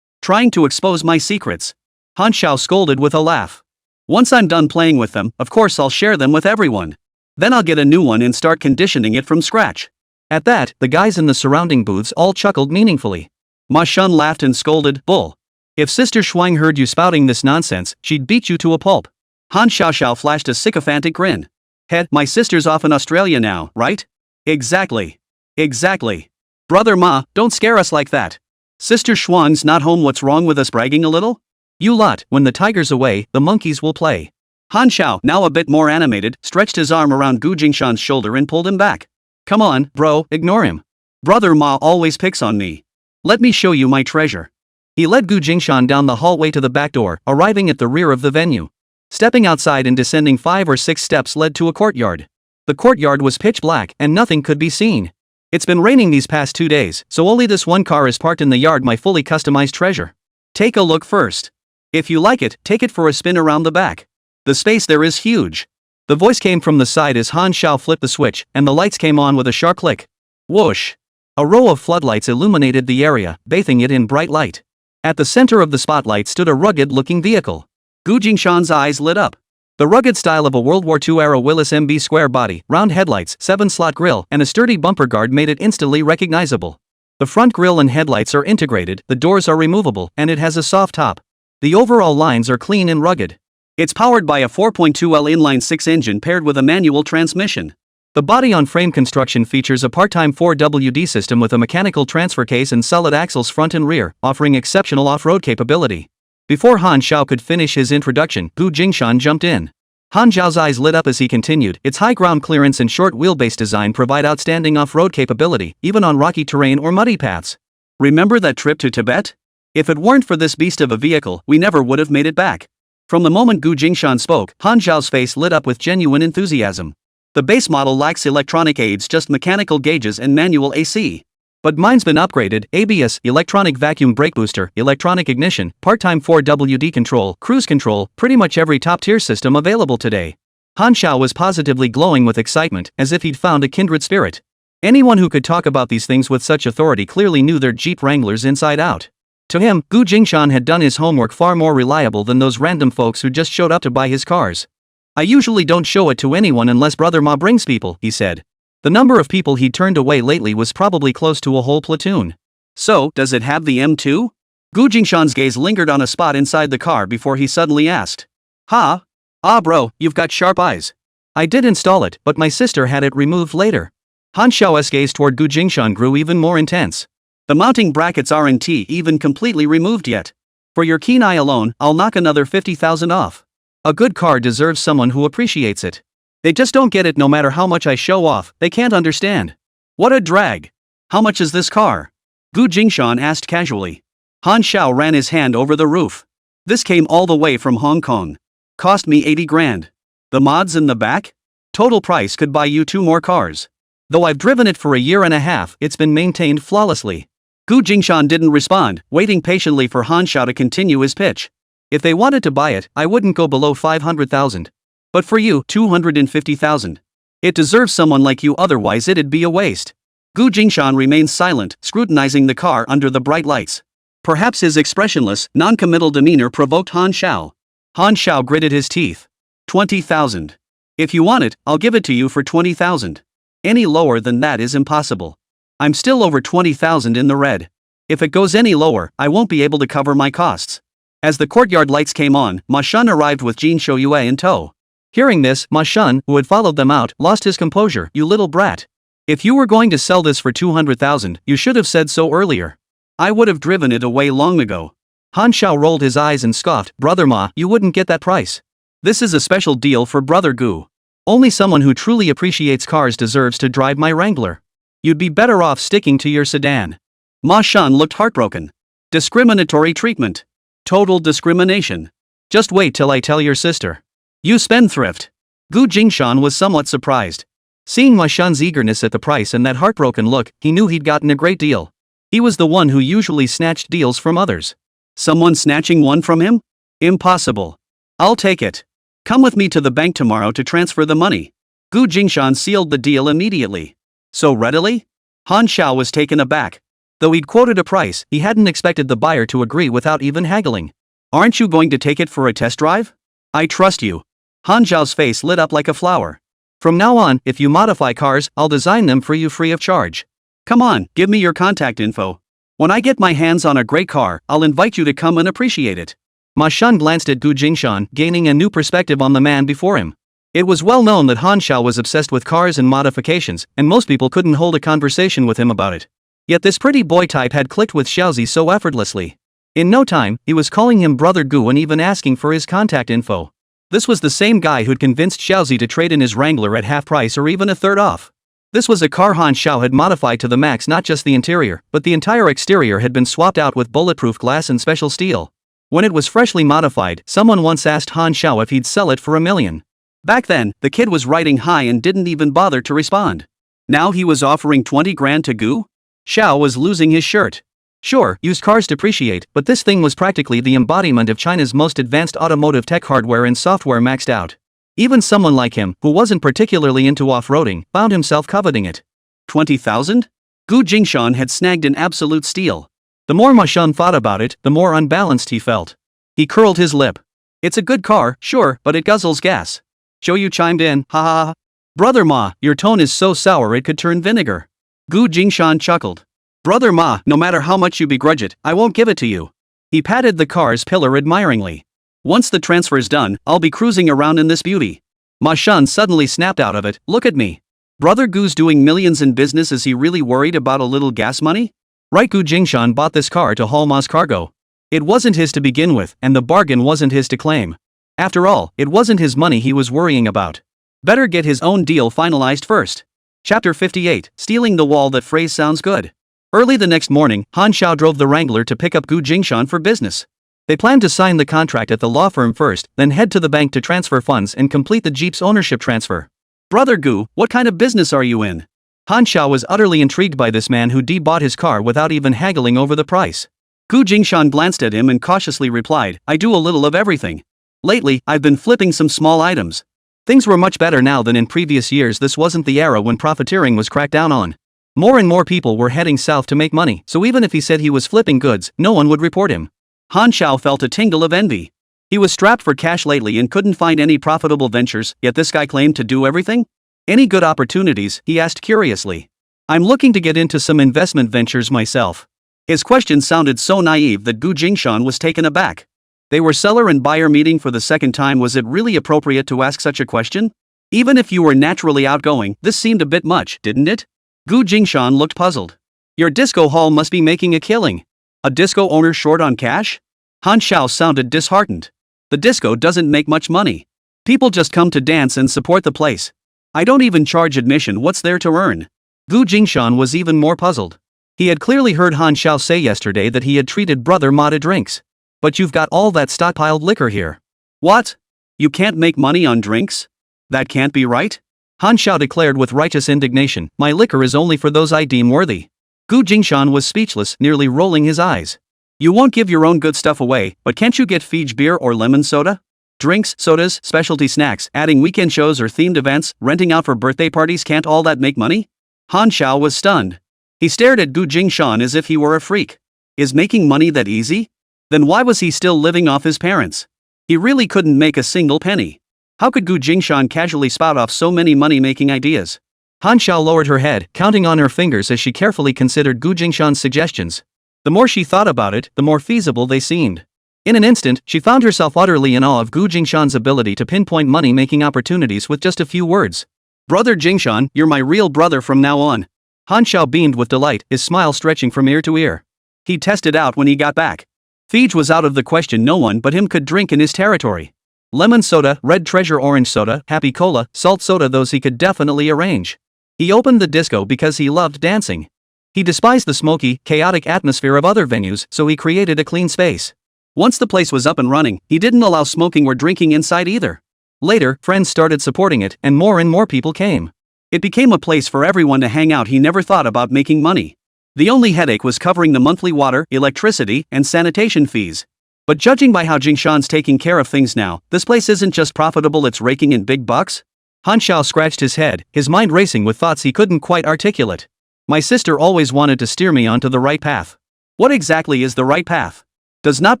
Trying to expose my secrets. Han Xiao scolded with a laugh. Once I'm done playing with them, of course I'll share them with everyone. Then I'll get a new one and start conditioning it from scratch. At that, the guys in the surrounding booths all chuckled meaningfully. Ma Shun laughed and scolded, bull. If Sister Shuang heard you spouting this nonsense, she'd beat you to a pulp. Han Xiao flashed a sycophantic grin. Head, my sister's off in Australia now, right? Exactly. Exactly. Brother Ma, don't scare us like that. Sister Shuang's not home, what's wrong with us bragging a little? You lot, when the tiger's away, the monkeys will play. Han Xiao, now a bit more animated, stretched his arm around Gu Jingshan's shoulder and pulled him back. Come on, bro, ignore him. Brother Ma always picks on me. Let me show you my treasure. He led Gu Jingshan down the hallway to the back door, arriving at the rear of the venue. Stepping outside and descending 5 or 6 steps led to a courtyard. The courtyard was pitch black and nothing could be seen. It's been raining these past 2 days, so only this one car is parked in the yard, my fully customized treasure. Take a look first. If you like it, take it for a spin around the back. The space there is huge. The voice came from the side as Han Xiao flipped the switch, and the lights came on with a sharp click. Whoosh! A row of floodlights illuminated the area, bathing it in bright light. At the center of the spotlight stood a rugged-looking vehicle. Gu Jingshan's eyes lit up. The rugged style of a World War II-era Willis MB square body, round headlights, 7-slot grille, and a sturdy bumper guard made it instantly recognizable. The front grille and headlights are integrated, the doors are removable, and it has a soft top. The overall lines are clean and rugged. It's powered by a 4.2L inline-6 engine paired with a manual transmission. The body-on-frame construction features a part-time 4WD system with a mechanical transfer case and solid axles front and rear, offering exceptional off-road capability. Before Han Xiao could finish his introduction, Gu Jingshan jumped in. Han Xiao's eyes lit up as he continued, its high ground clearance and short wheelbase design provide outstanding off-road capability, even on rocky terrain or muddy paths. Remember that trip to Tibet? If it weren't for this beast of a vehicle, we never would have made it back. From the moment Gu Jingshan spoke, Han Xiao's face lit up with genuine enthusiasm. The base model lacks electronic aids, just mechanical gauges and manual AC. But mine's been upgraded, ABS, electronic vacuum brake booster, electronic ignition, part-time 4WD control, cruise control, pretty much every top-tier system available today. Han Xiao was positively glowing with excitement, as if he'd found a kindred spirit. Anyone who could talk about these things with such authority clearly knew their Jeep Wranglers inside out. To him, Gu Jingshan had done his homework far more reliable than those random folks who just showed up to buy his cars. I usually don't show it to anyone unless Brother Ma brings people, he said. The number of people he'd turned away lately was probably close to a whole platoon. So, does it have the M2? Gu Jingshan's gaze lingered on a spot inside the car before he suddenly asked. Ha? Ah bro, you've got sharp eyes. I did install it, but my sister had it removed later. Han Xiao's gaze toward Gu Jingshan grew even more intense. The mounting brackets aren't even completely removed yet. For your keen eye alone, I'll knock another 50,000 off. A good car deserves someone who appreciates it. They just don't get it no matter how much I show off, they can't understand. What a drag. How much is this car? Gu Jingshan asked casually. Han Xiao ran his hand over the roof. This came all the way from Hong Kong. Cost me 80 grand. The mods in the back? Total price could buy you 2 more cars. Though I've driven it for a year and a half, it's been maintained flawlessly. Gu Jingshan didn't respond, waiting patiently for Han Xiao to continue his pitch. If they wanted to buy it, I wouldn't go below 500,000. But for you, 250,000. It deserves someone like you, otherwise it'd be a waste. Gu Jingshan remained silent, scrutinizing the car under the bright lights. Perhaps his expressionless, non-committal demeanor provoked Han Xiao. Han Xiao gritted his teeth. 20,000. If you want it, I'll give it to you for 20,000. Any lower than that is impossible. I'm still over 20,000 in the red. If it goes any lower, I won't be able to cover my costs. As the courtyard lights came on, Ma Shun arrived with Jin Shouyue in tow. Hearing this, Ma Shun, who had followed them out, lost his composure. You little brat. If you were going to sell this for 200,000, you should have said so earlier. I would have driven it away long ago. Han Xiao rolled his eyes and scoffed. Brother Ma, you wouldn't get that price. This is a special deal for Brother Gu. Only someone who truly appreciates cars deserves to drive my Wrangler. You'd be better off sticking to your sedan. Ma Shun looked heartbroken. Discriminatory treatment. Total discrimination. Just wait till I tell your sister. You spendthrift. Gu Jingshan was somewhat surprised. Seeing Ma Shun's eagerness at the price and that heartbroken look, he knew he'd gotten a great deal. He was the one who usually snatched deals from others. Someone snatching one from him? Impossible. I'll take it. Come with me to the bank tomorrow to transfer the money. Gu Jingshan sealed the deal immediately. So readily? Han Xiao was taken aback. Though he'd quoted a price, he hadn't expected the buyer to agree without even haggling. Aren't you going to take it for a test drive? I trust you. Han Xiao's face lit up like a flower. From now on, if you modify cars, I'll design them for you free of charge. Come on, give me your contact info. When I get my hands on a great car, I'll invite you to come and appreciate it. Ma Shun glanced at Gu Jingshan, gaining a new perspective on the man before him. It was well known that Han Xiao was obsessed with cars and modifications, and most people couldn't hold a conversation with him about it. Yet this pretty boy type had clicked with Xiaozi so effortlessly. In no time, he was calling him Brother Gu and even asking for his contact info. This was the same guy who'd convinced Xiaozi to trade in his Wrangler at half price or even a third off. This was a car Han Xiao had modified to the max. Not just the interior, but the entire exterior had been swapped out with bulletproof glass and special steel. When it was freshly modified, someone once asked Han Xiao if he'd sell it for $1 million. Back then, the kid was riding high and didn't even bother to respond. Now he was offering 20 grand to Gu? Xiao was losing his shirt. Sure, used cars depreciate, but this thing was practically the embodiment of China's most advanced automotive tech, hardware and software maxed out. Even someone like him, who wasn't particularly into off-roading, found himself coveting it. 20,000? Gu Jingshan had snagged an absolute steal. The more Ma Shun thought about it, the more unbalanced he felt. He curled his lip. It's a good car, sure, but it guzzles gas. Yu chimed in, ha ha ha. Brother Ma, your tone is so sour it could turn vinegar. Gu Jingshan chuckled. Brother Ma, no matter how much you begrudge it, I won't give it to you. He patted the car's pillar admiringly. Once the transfer's done, I'll be cruising around in this beauty. Ma Shun suddenly snapped out of it, look at me. Brother Gu's doing millions in business, is he really worried about a little gas money? Right, Gu Jingshan bought this car to haul Ma's cargo. It wasn't his to begin with, and the bargain wasn't his to claim. After all, it wasn't his money he was worrying about. Better get his own deal finalized first. Chapter 58, Stealing the Wall. That phrase sounds good. Early the next morning, Han Xiao drove the Wrangler to pick up Gu Jingshan for business. They planned to sign the contract at the law firm first, then head to the bank to transfer funds and complete the Jeep's ownership transfer. Brother Gu, what kind of business are you in? Han Xiao was utterly intrigued by this man who bought his car without even haggling over the price. Gu Jingshan glanced at him and cautiously replied, I do a little of everything. Lately, I've been flipping some small items. Things were much better now than in previous years. This wasn't the era when profiteering was cracked down on. More and more people were heading south to make money, so even if he said he was flipping goods, no one would report him. Han Xiao felt a tingle of envy. He was strapped for cash lately and couldn't find any profitable ventures, yet this guy claimed to do everything? Any good opportunities? He asked curiously. I'm looking to get into some investment ventures myself. His question sounded so naive that Gu Jingshan was taken aback. They were seller and buyer meeting for the second time. Was it really appropriate to ask such a question? Even if you were naturally outgoing, this seemed a bit much, didn't it? Gu Jingshan looked puzzled. Your disco hall must be making a killing. A disco owner short on cash? Han Xiao sounded disheartened. The disco doesn't make much money. People just come to dance and support the place. I don't even charge admission. What's there to earn? Gu Jingshan was even more puzzled. He had clearly heard Han Xiao say yesterday that he had treated Brother Ma to drinks. But you've got all that stockpiled liquor here. What? You can't make money on drinks? That can't be right? Han Xiao declared with righteous indignation, my liquor is only for those I deem worthy. Gu Jingshan was speechless, nearly rolling his eyes. You won't give your own good stuff away, but can't you get Fiji beer or lemon soda? Drinks, sodas, specialty snacks, adding weekend shows or themed events, renting out for birthday parties, can't all that make money? Han Xiao was stunned. He stared at Gu Jingshan as if he were a freak. Is making money that easy? Then why was he still living off his parents? He really couldn't make a single penny. How could Gu Jingshan casually spout off so many money-making ideas? Han Xiao lowered her head, counting on her fingers as she carefully considered Gu Jingshan's suggestions. The more she thought about it, the more feasible they seemed. In an instant, she found herself utterly in awe of Gu Jingshan's ability to pinpoint money-making opportunities with just a few words. Brother Jingshan, you're my real brother from now on. Han Xiao beamed with delight, his smile stretching from ear to ear. He'd test it out when he got back. Fiji was out of the question. No one but him could drink in his territory. Lemon soda, red treasure, orange soda, happy cola, salt soda, those he could definitely arrange. He opened the disco because he loved dancing. He despised the smoky, chaotic atmosphere of other venues, so he created a clean space. Once the place was up and running, he didn't allow smoking or drinking inside either. Later, friends started supporting it, and more people came. It became a place for everyone to hang out. He never thought about making money. The only headache was covering the monthly water, electricity, and sanitation fees. But judging by how Jingshan's taking care of things now, this place isn't just profitable, it's raking in big bucks? Han Xiao scratched his head, his mind racing with thoughts he couldn't quite articulate. My sister always wanted to steer me onto the right path. What exactly is the right path? Does not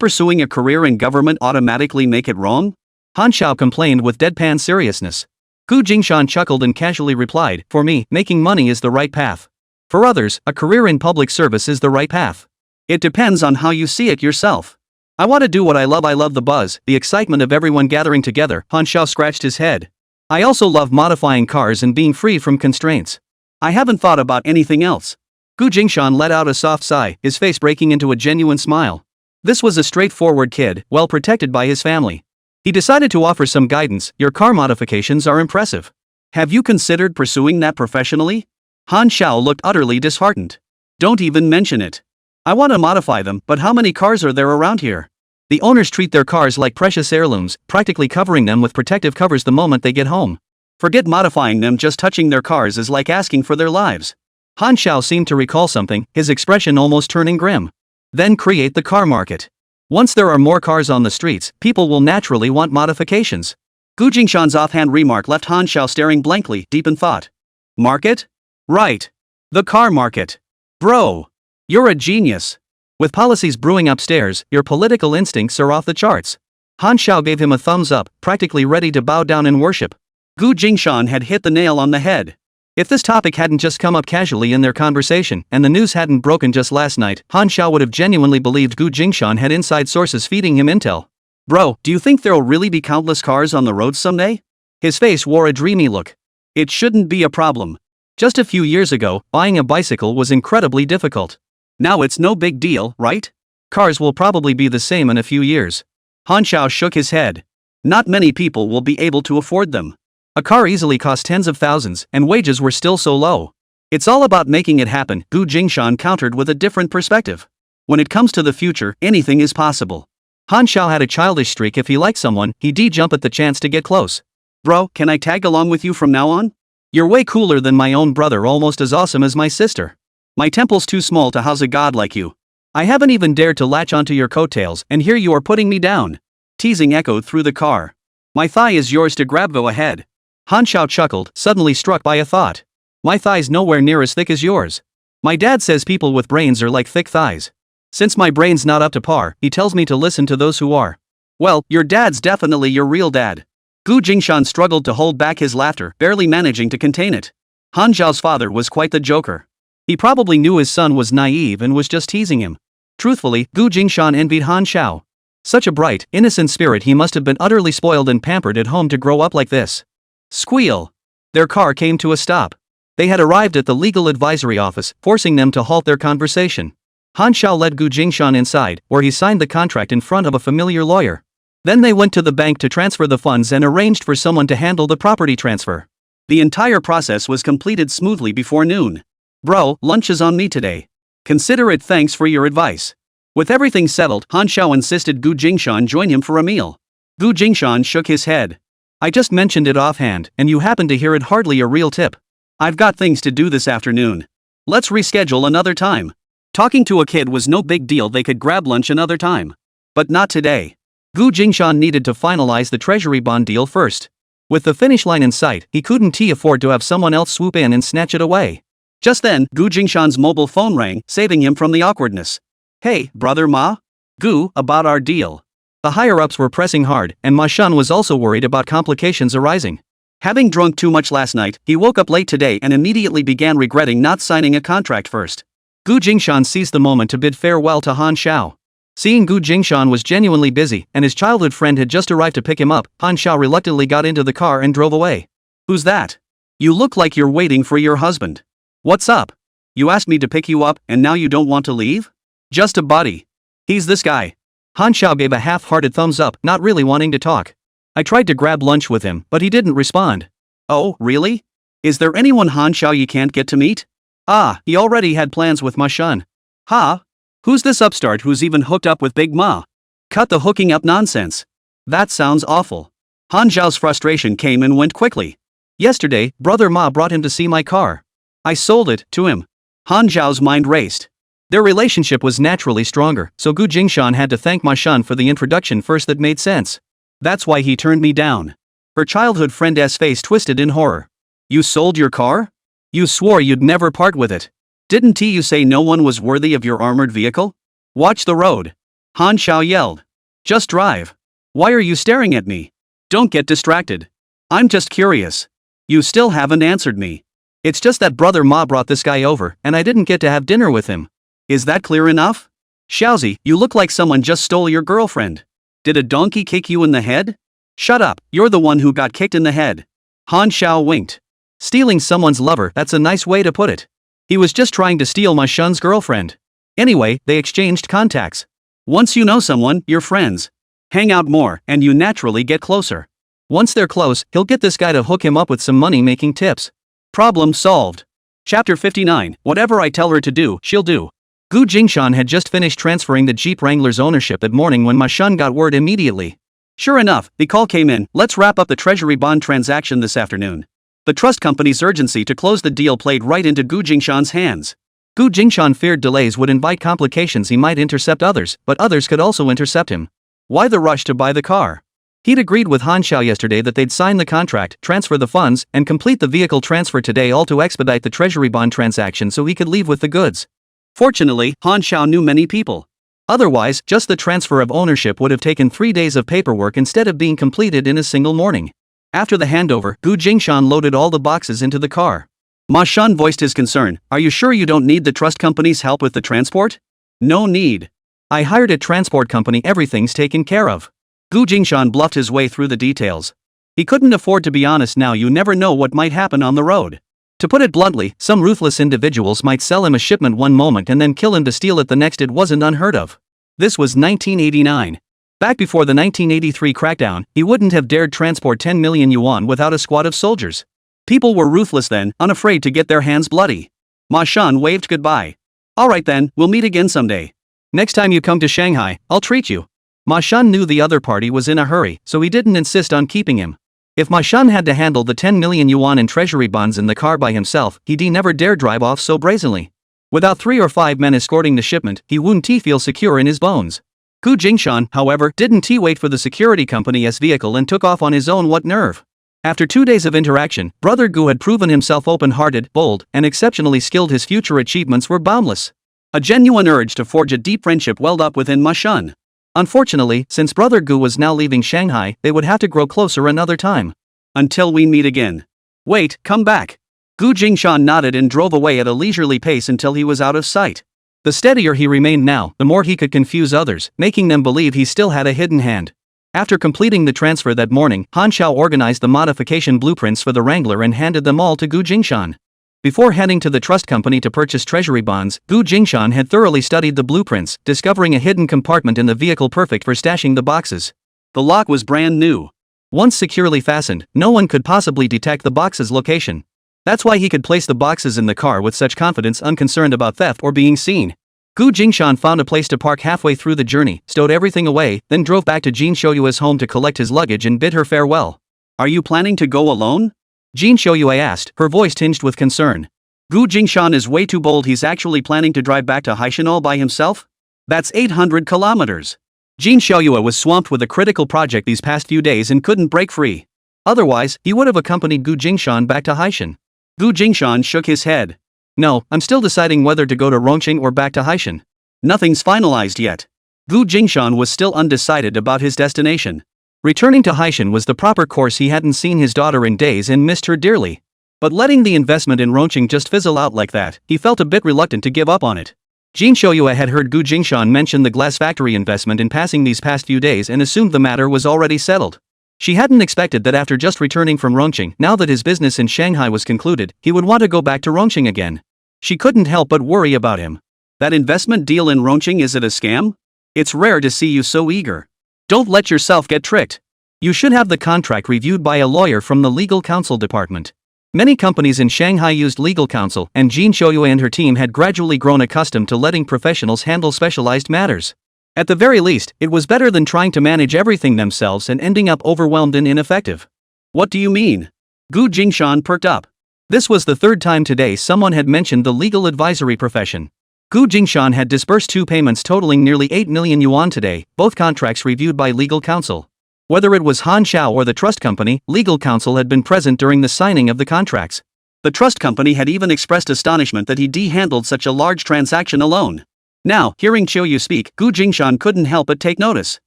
pursuing a career in government automatically make it wrong? Han Xiao complained with deadpan seriousness. Gu Jingshan chuckled and casually replied, for me, making money is the right path. For others, a career in public service is the right path. It depends on how you see it yourself. I want to do what I love the buzz, the excitement of everyone gathering together. Han Xiao scratched his head. I also love modifying cars and being free from constraints. I haven't thought about anything else. Gu Jingshan let out a soft sigh, his face breaking into a genuine smile. This was a straightforward kid, well protected by his family. He decided to offer some guidance. Your car modifications are impressive. Have you considered pursuing that professionally? Han Xiao looked utterly disheartened. Don't even mention it. I want to modify them, but how many cars are there around here? The owners treat their cars like precious heirlooms, practically covering them with protective covers the moment they get home. Forget modifying them, just touching their cars is like asking for their lives. Han Xiao seemed to recall something, his expression almost turning grim. Then create the car market. Once there are more cars on the streets, people will naturally want modifications. Gu Jingshan's offhand remark left Han Xiao staring blankly, deep in thought. Market? Right. The car market. Bro. You're a genius. With policies brewing upstairs, your political instincts are off the charts. Han Xiao gave him a thumbs up, practically ready to bow down in worship. Gu Jingshan had hit the nail on the head. If this topic hadn't just come up casually in their conversation, and the news hadn't broken just last night, Han Xiao would have genuinely believed Gu Jingshan had inside sources feeding him intel. Bro, do you think there'll really be countless cars on the roads someday? His face wore a dreamy look. It shouldn't be a problem. Just a few years ago, buying a bicycle was incredibly difficult. Now it's no big deal, right? Cars will probably be the same in a few years. Han Xiao shook his head. Not many people will be able to afford them. A car easily cost tens of thousands, and wages were still so low. It's all about making it happen, Gu Jingshan countered with a different perspective. When it comes to the future, anything is possible. Han Xiao had a childish streak. If he liked someone, he'd jump at the chance to get close. Bro, can I tag along with you from now on? You're way cooler than my own brother, almost as awesome as my sister. My temple's too small to house a god like you. I haven't even dared to latch onto your coattails, and here you are putting me down. Teasing echoed through the car. My thigh is yours to grab, go ahead. Han Xiao chuckled, suddenly struck by a thought. My thigh's nowhere near as thick as yours. My dad says people with brains are like thick thighs. Since my brain's not up to par, he tells me to listen to those who are. Well, your dad's definitely your real dad. Gu Jingshan struggled to hold back his laughter, barely managing to contain it. Han Xiao's father was quite the joker. He probably knew his son was naive and was just teasing him. Truthfully, Gu Jingshan envied Han Xiao. Such a bright, innocent spirit, he must have been utterly spoiled and pampered at home to grow up like this. Squeal! Their car came to a stop. They had arrived at the legal advisory office, forcing them to halt their conversation. Han Xiao led Gu Jingshan inside, where he signed the contract in front of a familiar lawyer. Then they went to the bank to transfer the funds and arranged for someone to handle the property transfer. The entire process was completed smoothly before noon. Bro, lunch is on me today. Consider it thanks for your advice. With everything settled, Han Xiao insisted Gu Jingshan join him for a meal. Gu Jingshan shook his head. I just mentioned it offhand, and you happened to hear it, hardly a real tip. I've got things to do this afternoon. Let's reschedule another time. Talking to a kid was no big deal, they could grab lunch another time. But not today. Gu Jingshan needed to finalize the treasury bond deal first. With the finish line in sight, he couldn't afford to have someone else swoop in and snatch it away. Just then, Gu Jingshan's mobile phone rang, saving him from the awkwardness. Hey, brother Ma? Gu, about our deal. The higher-ups were pressing hard, and Ma Shun was also worried about complications arising. Having drunk too much last night, he woke up late today and immediately began regretting not signing a contract first. Gu Jingshan seized the moment to bid farewell to Han Xiao. Seeing Gu Jingshan was genuinely busy, and his childhood friend had just arrived to pick him up, Han Xiao reluctantly got into the car and drove away. Who's that? You look like you're waiting for your husband. What's up? You asked me to pick you up, and now you don't want to leave? Just a buddy. He's this guy. Han Xiao gave a half-hearted thumbs up, not really wanting to talk. I tried to grab lunch with him, but he didn't respond. Oh, really? Is there anyone Han Xiao you can't get to meet? Ah, he already had plans with Ma Shun. Ha? Who's this upstart who's even hooked up with Big Ma? Cut the hooking up nonsense. That sounds awful. Han Xiao's frustration came and went quickly. Yesterday, brother Ma brought him to see my car. I sold it to him. Han Zhao's mind raced. Their relationship was naturally stronger, so Gu Jingshan had to thank Ma Shun for the introduction first. That made sense. That's why he turned me down. Her childhood friend's face twisted in horror. You sold your car? You swore you'd never part with it. Didn't you say no one was worthy of your armored vehicle? Watch the road. Han Xiao yelled. Just drive. Why are you staring at me? Don't get distracted. I'm just curious. You still haven't answered me. It's just that Brother Ma brought this guy over, and I didn't get to have dinner with him. Is that clear enough? Xiaozi, you look like someone just stole your girlfriend. Did a donkey kick you in the head? Shut up, you're the one who got kicked in the head. Han Xiao winked. Stealing someone's lover, that's a nice way to put it. He was just trying to steal Ma Shun's girlfriend. Anyway, they exchanged contacts. Once you know someone, you're friends. Hang out more, and you naturally get closer. Once they're close, he'll get this guy to hook him up with some money-making tips. Problem solved. Chapter 59, whatever I tell her to do, she'll do. Gu Jingshan had just finished transferring the Jeep Wrangler's ownership that morning when Ma Shun got word immediately. Sure enough, the call came in. Let's wrap up the treasury bond transaction this afternoon. The trust company's urgency to close the deal played right into Gu Jingshan's hands. Gu Jingshan feared delays would invite complications. He might intercept others, but others could also intercept him. Why the rush to buy the car? He'd agreed with Han Xiao yesterday that they'd sign the contract, transfer the funds, and complete the vehicle transfer today, all to expedite the treasury bond transaction so he could leave with the goods. Fortunately, Han Xiao knew many people. Otherwise, just the transfer of ownership would have taken 3 days of paperwork instead of being completed in a single morning. After the handover, Gu Jingshan loaded all the boxes into the car. Ma Shun voiced his concern. Are you sure you don't need the trust company's help with the transport? No need. I hired a transport company, everything's taken care of. Gu Jingshan bluffed his way through the details. He couldn't afford to be honest now. You never know what might happen on the road. To put it bluntly, some ruthless individuals might sell him a shipment one moment and then kill him to steal it the next. It wasn't unheard of. This was 1989. Back before the 1983 crackdown, he wouldn't have dared transport 10 million yuan without a squad of soldiers. People were ruthless then, unafraid to get their hands bloody. Ma Shun waved goodbye. Alright then, we'll meet again someday. Next time you come to Shanghai, I'll treat you. Ma Shun knew the other party was in a hurry, so he didn't insist on keeping him. If Ma Shun had to handle the 10 million yuan in treasury bonds in the car by himself, he'd never dare drive off so brazenly. Without 3 or 5 men escorting the shipment, he wouldn't feel secure in his bones. Gu Jingshan, however, didn't wait for the security company's vehicle and took off on his own. What nerve! After 2 days of interaction, Brother Gu had proven himself open-hearted, bold, and exceptionally skilled. His future achievements were boundless. A genuine urge to forge a deep friendship welled up within Ma Shun. Unfortunately, since Brother Gu was now leaving Shanghai, they would have to grow closer another time. Until we meet again. Wait, come back. Gu Jingshan nodded and drove away at a leisurely pace until he was out of sight. The steadier he remained now, the more he could confuse others, making them believe he still had a hidden hand. After completing the transfer that morning, Han Xiao organized the modification blueprints for the Wrangler and handed them all to Gu Jingshan. Before heading to the trust company to purchase treasury bonds, Gu Jingshan had thoroughly studied the blueprints, discovering a hidden compartment in the vehicle perfect for stashing the boxes. The lock was brand new. Once securely fastened, no one could possibly detect the box's location. That's why he could place the boxes in the car with such confidence, unconcerned about theft or being seen. Gu Jingshan found a place to park halfway through the journey, stowed everything away, then drove back to Jin Shoyue's home to collect his luggage and bid her farewell. Are you planning to go alone? Jin Shoyue asked, her voice tinged with concern. Gu Jingshan is way too bold. He's actually planning to drive back to Haishan all by himself? That's 800 kilometers. Jin Shoyue was swamped with a critical project these past few days and couldn't break free. Otherwise, he would have accompanied Gu Jingshan back to Haishan. Gu Jingshan shook his head. No, I'm still deciding whether to go to Rongqing or back to Haishan. Nothing's finalized yet. Gu Jingshan was still undecided about his destination. Returning to Haishan was the proper course. He hadn't seen his daughter in days and missed her dearly. But letting the investment in Rongqing just fizzle out like that, he felt a bit reluctant to give up on it. Jin Shoyue had heard Gu Jingshan mention the glass factory investment in passing these past few days and assumed the matter was already settled. She hadn't expected that after just returning from Rongqing, now that his business in Shanghai was concluded, he would want to go back to Rongqing again. She couldn't help but worry about him. That investment deal in Rongqing, is it a scam? It's rare to see you so eager. Don't let yourself get tricked. You should have the contract reviewed by a lawyer from the legal counsel department. Many companies in Shanghai used legal counsel, and Jin Shoyue and her team had gradually grown accustomed to letting professionals handle specialized matters. At the very least, it was better than trying to manage everything themselves and ending up overwhelmed and ineffective. What do you mean? Gu Jingshan perked up. This was the third time today someone had mentioned the legal advisory profession. Jingshan had disbursed 2 payments totaling nearly 8 million yuan today, both contracts reviewed by legal counsel. Whether it was Han Xiao or the trust company, legal counsel had been present during the signing of the contracts. The trust company had even expressed astonishment that he handled such a large transaction alone. Now, hearing Qiuyu speak, Jingshan couldn't help but take notice.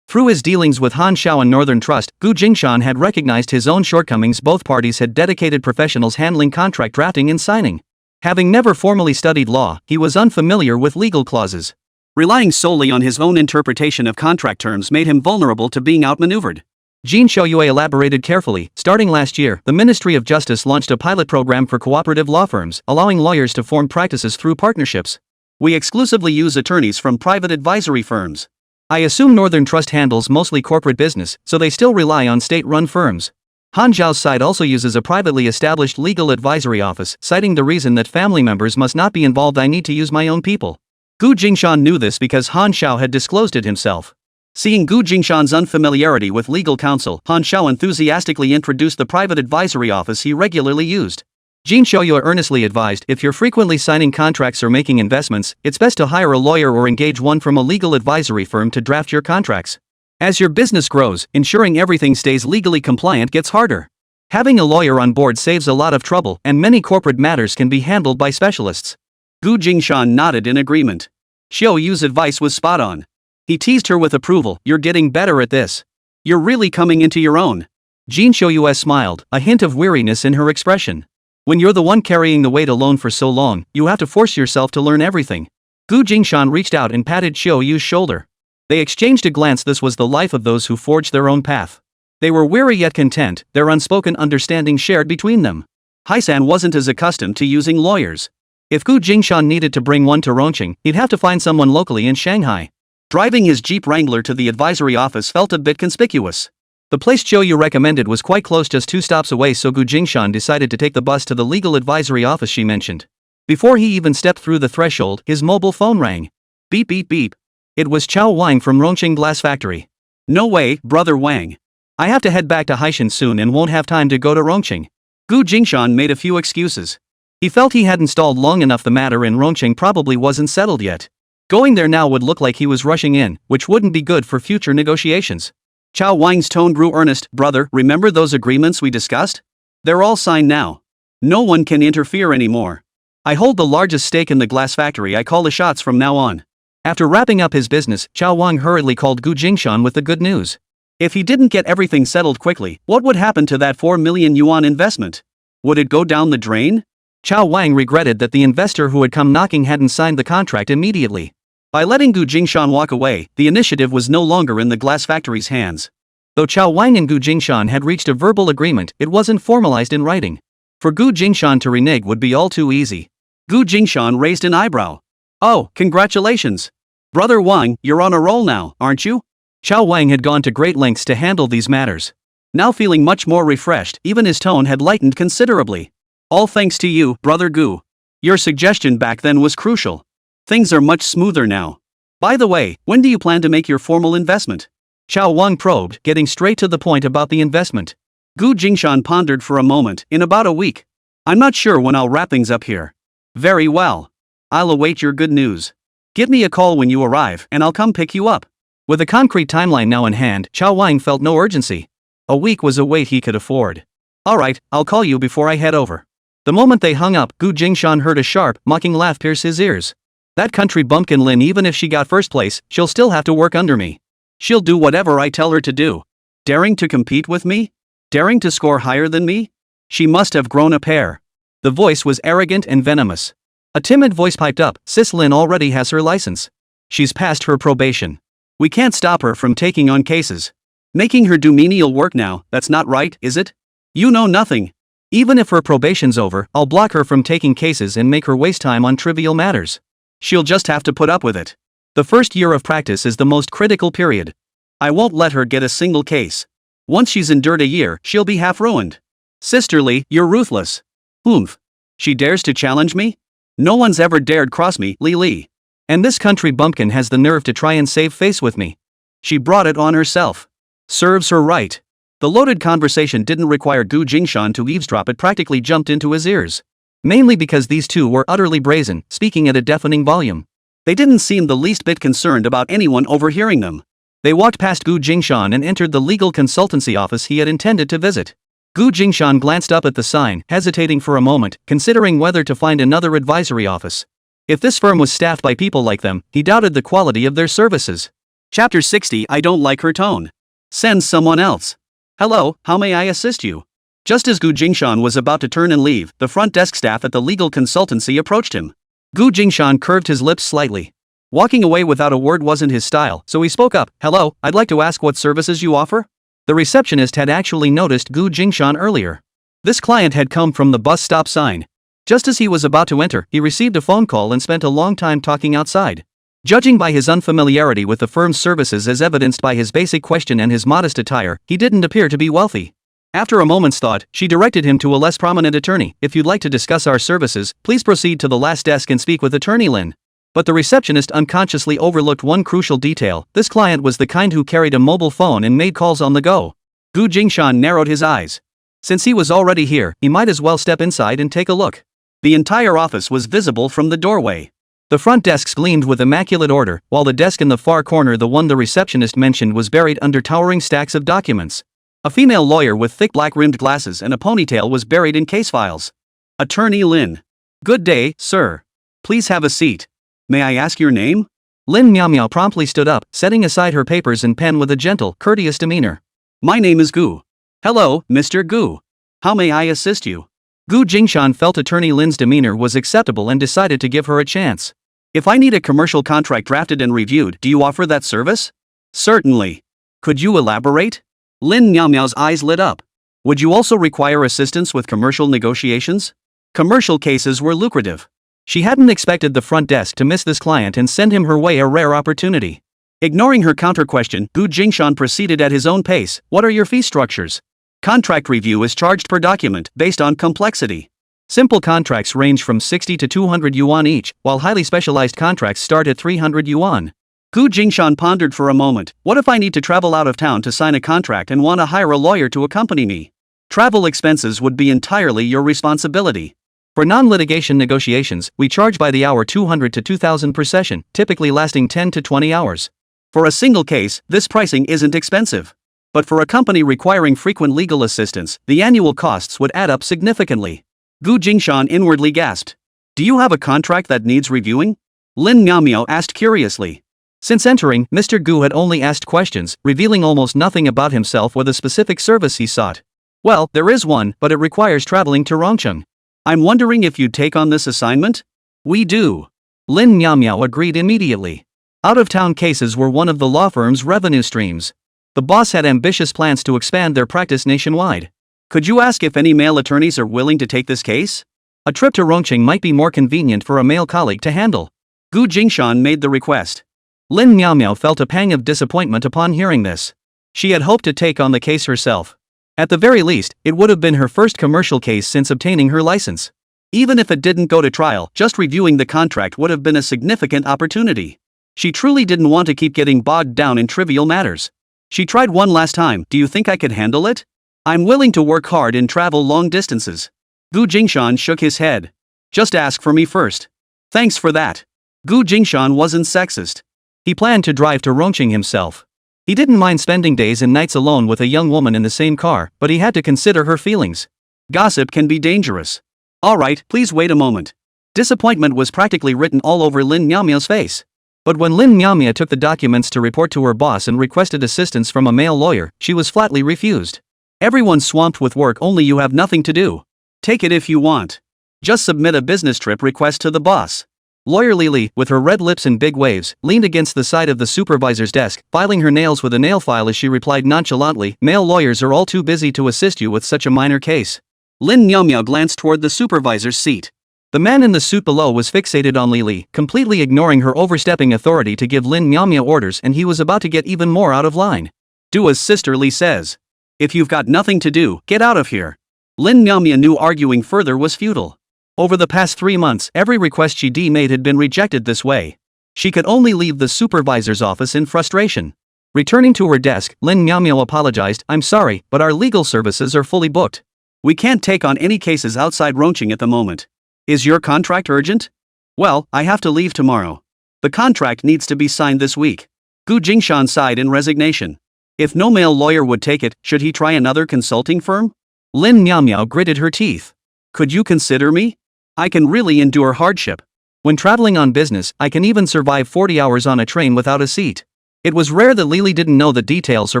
Through his dealings with Han Xiao and Northern Trust, Jingshan had recognized his own shortcomings. Both parties had dedicated professionals handling contract drafting and signing. Having never formally studied law, he was unfamiliar with legal clauses. Relying solely on his own interpretation of contract terms made him vulnerable to being outmaneuvered. Jin Shouyue elaborated carefully. Starting last year, the Ministry of Justice launched a pilot program for cooperative law firms, allowing lawyers to form practices through partnerships. We exclusively use attorneys from private advisory firms. I assume Northern Trust handles mostly corporate business, so they still rely on state-run firms. Han Xiao's side also uses a privately established legal advisory office, citing the reason that family members must not be involved. I need to use my own people. Jingshan knew this because Han Xiao had disclosed it himself. Seeing Jingshan's unfamiliarity with legal counsel, Han Xiao enthusiastically introduced the private advisory office he regularly used. Jin Shouyue earnestly advised, if you're frequently signing contracts or making investments, it's best to hire a lawyer or engage one from a legal advisory firm to draft your contracts. As your business grows, ensuring everything stays legally compliant gets harder. Having a lawyer on board saves a lot of trouble, and many corporate matters can be handled by specialists. Jingshan nodded in agreement. Xiuyu's advice was spot on. He teased her with approval. You're getting better at this. You're really coming into your own. Jin Shouyue smiled, a hint of weariness in her expression. When you're the one carrying the weight alone for so long, you have to force yourself to learn everything. Jingshan reached out and patted Xiuyu's shoulder. They exchanged a glance. This was the life of those who forged their own path. They were weary yet content, their unspoken understanding shared between them. Haisan wasn't as accustomed to using lawyers. If Jingshan needed to bring one to Rongqing, he'd have to find someone locally in Shanghai. Driving his Jeep Wrangler to the advisory office felt a bit conspicuous. The place Qiuyu recommended was quite close, just 2 stops away, so Jingshan decided to take the bus to the legal advisory office she mentioned. Before he even stepped through the threshold, his mobile phone rang. Beep beep beep. It was Chao Wang from Rongqing Glass Factory. No way, brother Wang. I have to head back to Haishan soon and won't have time to go to Rongqing. Jingshan made a few excuses. He felt he hadn't stalled long enough. The matter in Rongqing probably wasn't settled yet. Going there now would look like he was rushing in, which wouldn't be good for future negotiations. Chao Wang's tone grew earnest. Brother, remember those agreements we discussed? They're all signed now. No one can interfere anymore. I hold the largest stake in the glass factory. I call the shots from now on. After wrapping up his business, Chao Wang hurriedly called Jingshan with the good news. If he didn't get everything settled quickly, what would happen to that 4 million yuan investment? Would it go down the drain? Chao Wang regretted that the investor who had come knocking hadn't signed the contract immediately. By letting Jingshan walk away, the initiative was no longer in the glass factory's hands. Though Chao Wang and Jingshan had reached a verbal agreement, it wasn't formalized in writing. For Jingshan to renege would be all too easy. Jingshan raised an eyebrow. Oh, congratulations. Brother Wang, you're on a roll now, aren't you? Chao Wang had gone to great lengths to handle these matters. Now feeling much more refreshed, even his tone had lightened considerably. All thanks to you, brother Gu. Your suggestion back then was crucial. Things are much smoother now. By the way, when do you plan to make your formal investment? Chao Wang probed, getting straight to the point about the investment. Jingshan pondered for a moment. In about a week. I'm not sure when I'll wrap things up here. Very well. I'll await your good news. Give me a call when you arrive, and I'll come pick you up. With a concrete timeline now in hand, Chao Wang felt no urgency. A week was a wait he could afford. Alright, I'll call you before I head over. The moment they hung up, Jingshan heard a sharp, mocking laugh pierce his ears. That country bumpkin Lin, even if she got first place, she'll still have to work under me. She'll do whatever I tell her to do. Daring to compete with me? Daring to score higher than me? She must have grown a pair. The voice was arrogant and venomous. A timid voice piped up, Sis Lin already has her license. She's passed her probation. We can't stop her from taking on cases. Making her do menial work now, that's not right, is it? You know nothing. Even if her probation's over, I'll block her from taking cases and make her waste time on trivial matters. She'll just have to put up with it. The first year of practice is the most critical period. I won't let her get a single case. Once she's endured a year, she'll be half ruined. Sisterly, you're ruthless. Oomph. She dares to challenge me? No one's ever dared cross me, Li. And this country bumpkin has the nerve to try and save face with me. She brought it on herself. Serves her right. The loaded conversation didn't require Gu Jingshan to eavesdrop, it practically jumped into his ears. Mainly because these two were utterly brazen, speaking at a deafening volume. They didn't seem the least bit concerned about anyone overhearing them. They walked past Gu Jingshan and entered the legal consultancy office he had intended to visit. Gu Jingshan glanced up at the sign, hesitating for a moment, considering whether to find another advisory office. If this firm was staffed by people like them, he doubted the quality of their services. Chapter 60. I don't like her tone. Send someone else. Hello, how may I assist you? Just as Gu Jingshan was about to turn and leave, the front desk staff at the legal consultancy approached him. Gu Jingshan curved his lips slightly. Walking away without a word wasn't his style, so he spoke up. Hello, I'd like to ask what services you offer? The receptionist had actually noticed Gu Jingshan earlier. This client had come from the bus stop sign. Just as he was about to enter, he received a phone call and spent a long time talking outside. Judging by his unfamiliarity with the firm's services as evidenced by his basic question and his modest attire, he didn't appear to be wealthy. After a moment's thought, she directed him to a less prominent attorney. If you'd like to discuss our services, please proceed to the last desk and speak with Attorney Lin. But the receptionist unconsciously overlooked one crucial detail. This client was the kind who carried a mobile phone and made calls on the go. Gu Jingshan narrowed his eyes. Since he was already here, he might as well step inside and take a look. The entire office was visible from the doorway. The front desks gleamed with immaculate order, while the desk in the far corner, the one the receptionist mentioned, was buried under towering stacks of documents. A female lawyer with thick black-rimmed glasses and a ponytail was buried in case files. Attorney Lin. Good day, sir. Please have a seat. May I ask your name? Lin Miao promptly stood up, setting aside her papers and pen with a gentle, courteous demeanor. My name is Gu. Hello, Mr. Gu. How may I assist you? Gu Jingshan felt Attorney Lin's demeanor was acceptable and decided to give her a chance. If I need a commercial contract drafted and reviewed, do you offer that service? Certainly. Could you elaborate? Lin Miao's eyes lit up. Would you also require assistance with commercial negotiations? Commercial cases were lucrative. She hadn't expected the front desk to miss this client and send him her way, a rare opportunity. Ignoring her counter-question, Gu Jingshan proceeded at his own pace. What are your fee structures? Contract review is charged per document, based on complexity. Simple contracts range from 60 to 200 yuan each, while highly specialized contracts start at 300 yuan. Gu Jingshan pondered for a moment. What if I need to travel out of town to sign a contract and want to hire a lawyer to accompany me? Travel expenses would be entirely your responsibility. For non-litigation negotiations, we charge by the hour 200 to 2000 per session, typically lasting 10 to 20 hours. For a single case, this pricing isn't expensive. But for a company requiring frequent legal assistance, the annual costs would add up significantly. Gu Jingshan inwardly gasped. Do you have a contract that needs reviewing? Lin Miao asked curiously. Since entering, Mr. Gu had only asked questions, revealing almost nothing about himself or the specific service he sought. Well, there is one, but it requires traveling to Rongcheng. I'm wondering if you'd take on this assignment? We do. Lin Miao agreed immediately. Out-of-town cases were one of the law firm's revenue streams. The boss had ambitious plans to expand their practice nationwide. Could you ask if any male attorneys are willing to take this case? A trip to Rongcheng might be more convenient for a male colleague to handle. Gu Jingshan made the request. Lin Miao felt a pang of disappointment upon hearing this. She had hoped to take on the case herself. At the very least, it would have been her first commercial case since obtaining her license. Even if it didn't go to trial, just reviewing the contract would have been a significant opportunity. She truly didn't want to keep getting bogged down in trivial matters. She tried one last time. Do you think I could handle it? I'm willing to work hard and travel long distances. Gu Jingshan shook his head. Just ask for me first. Thanks for that. Gu Jingshan wasn't sexist. He planned to drive to Rongcheng himself. He didn't mind spending days and nights alone with a young woman in the same car, but he had to consider her feelings. Gossip can be dangerous. Alright, please wait a moment. Disappointment was practically written all over Lin Miao's face. But when Lin Miao took the documents to report to her boss and requested assistance from a male lawyer, she was flatly refused. Everyone's swamped with work, only you have nothing to do. Take it if you want. Just submit a business trip request to the boss. Lawyer Lily, with her red lips and big waves, leaned against the side of the supervisor's desk, filing her nails with a nail file as she replied nonchalantly, male lawyers are all too busy to assist you with such a minor case. Lin Miao glanced toward the supervisor's seat. The man in the suit below was fixated on Lily, completely ignoring her overstepping authority to give Lin Miao orders, and he was about to get even more out of line. Do as Sister Li says. If you've got nothing to do, get out of here. Lin Miao knew arguing further was futile. Over the past 3 months, every request she made had been rejected this way. She could only leave the supervisor's office in frustration. Returning to her desk, Lin Miao apologized. I'm sorry, but our legal services are fully booked. We can't take on any cases outside Rongqing at the moment. Is your contract urgent? Well, I have to leave tomorrow. The contract needs to be signed this week. Gu Jingshan sighed in resignation. If no male lawyer would take it, should he try another consulting firm? Lin Miao gritted her teeth. Could you consider me? I can really endure hardship. When traveling on business, I can even survive 40 hours on a train without a seat. It was rare that Lily didn't know the details or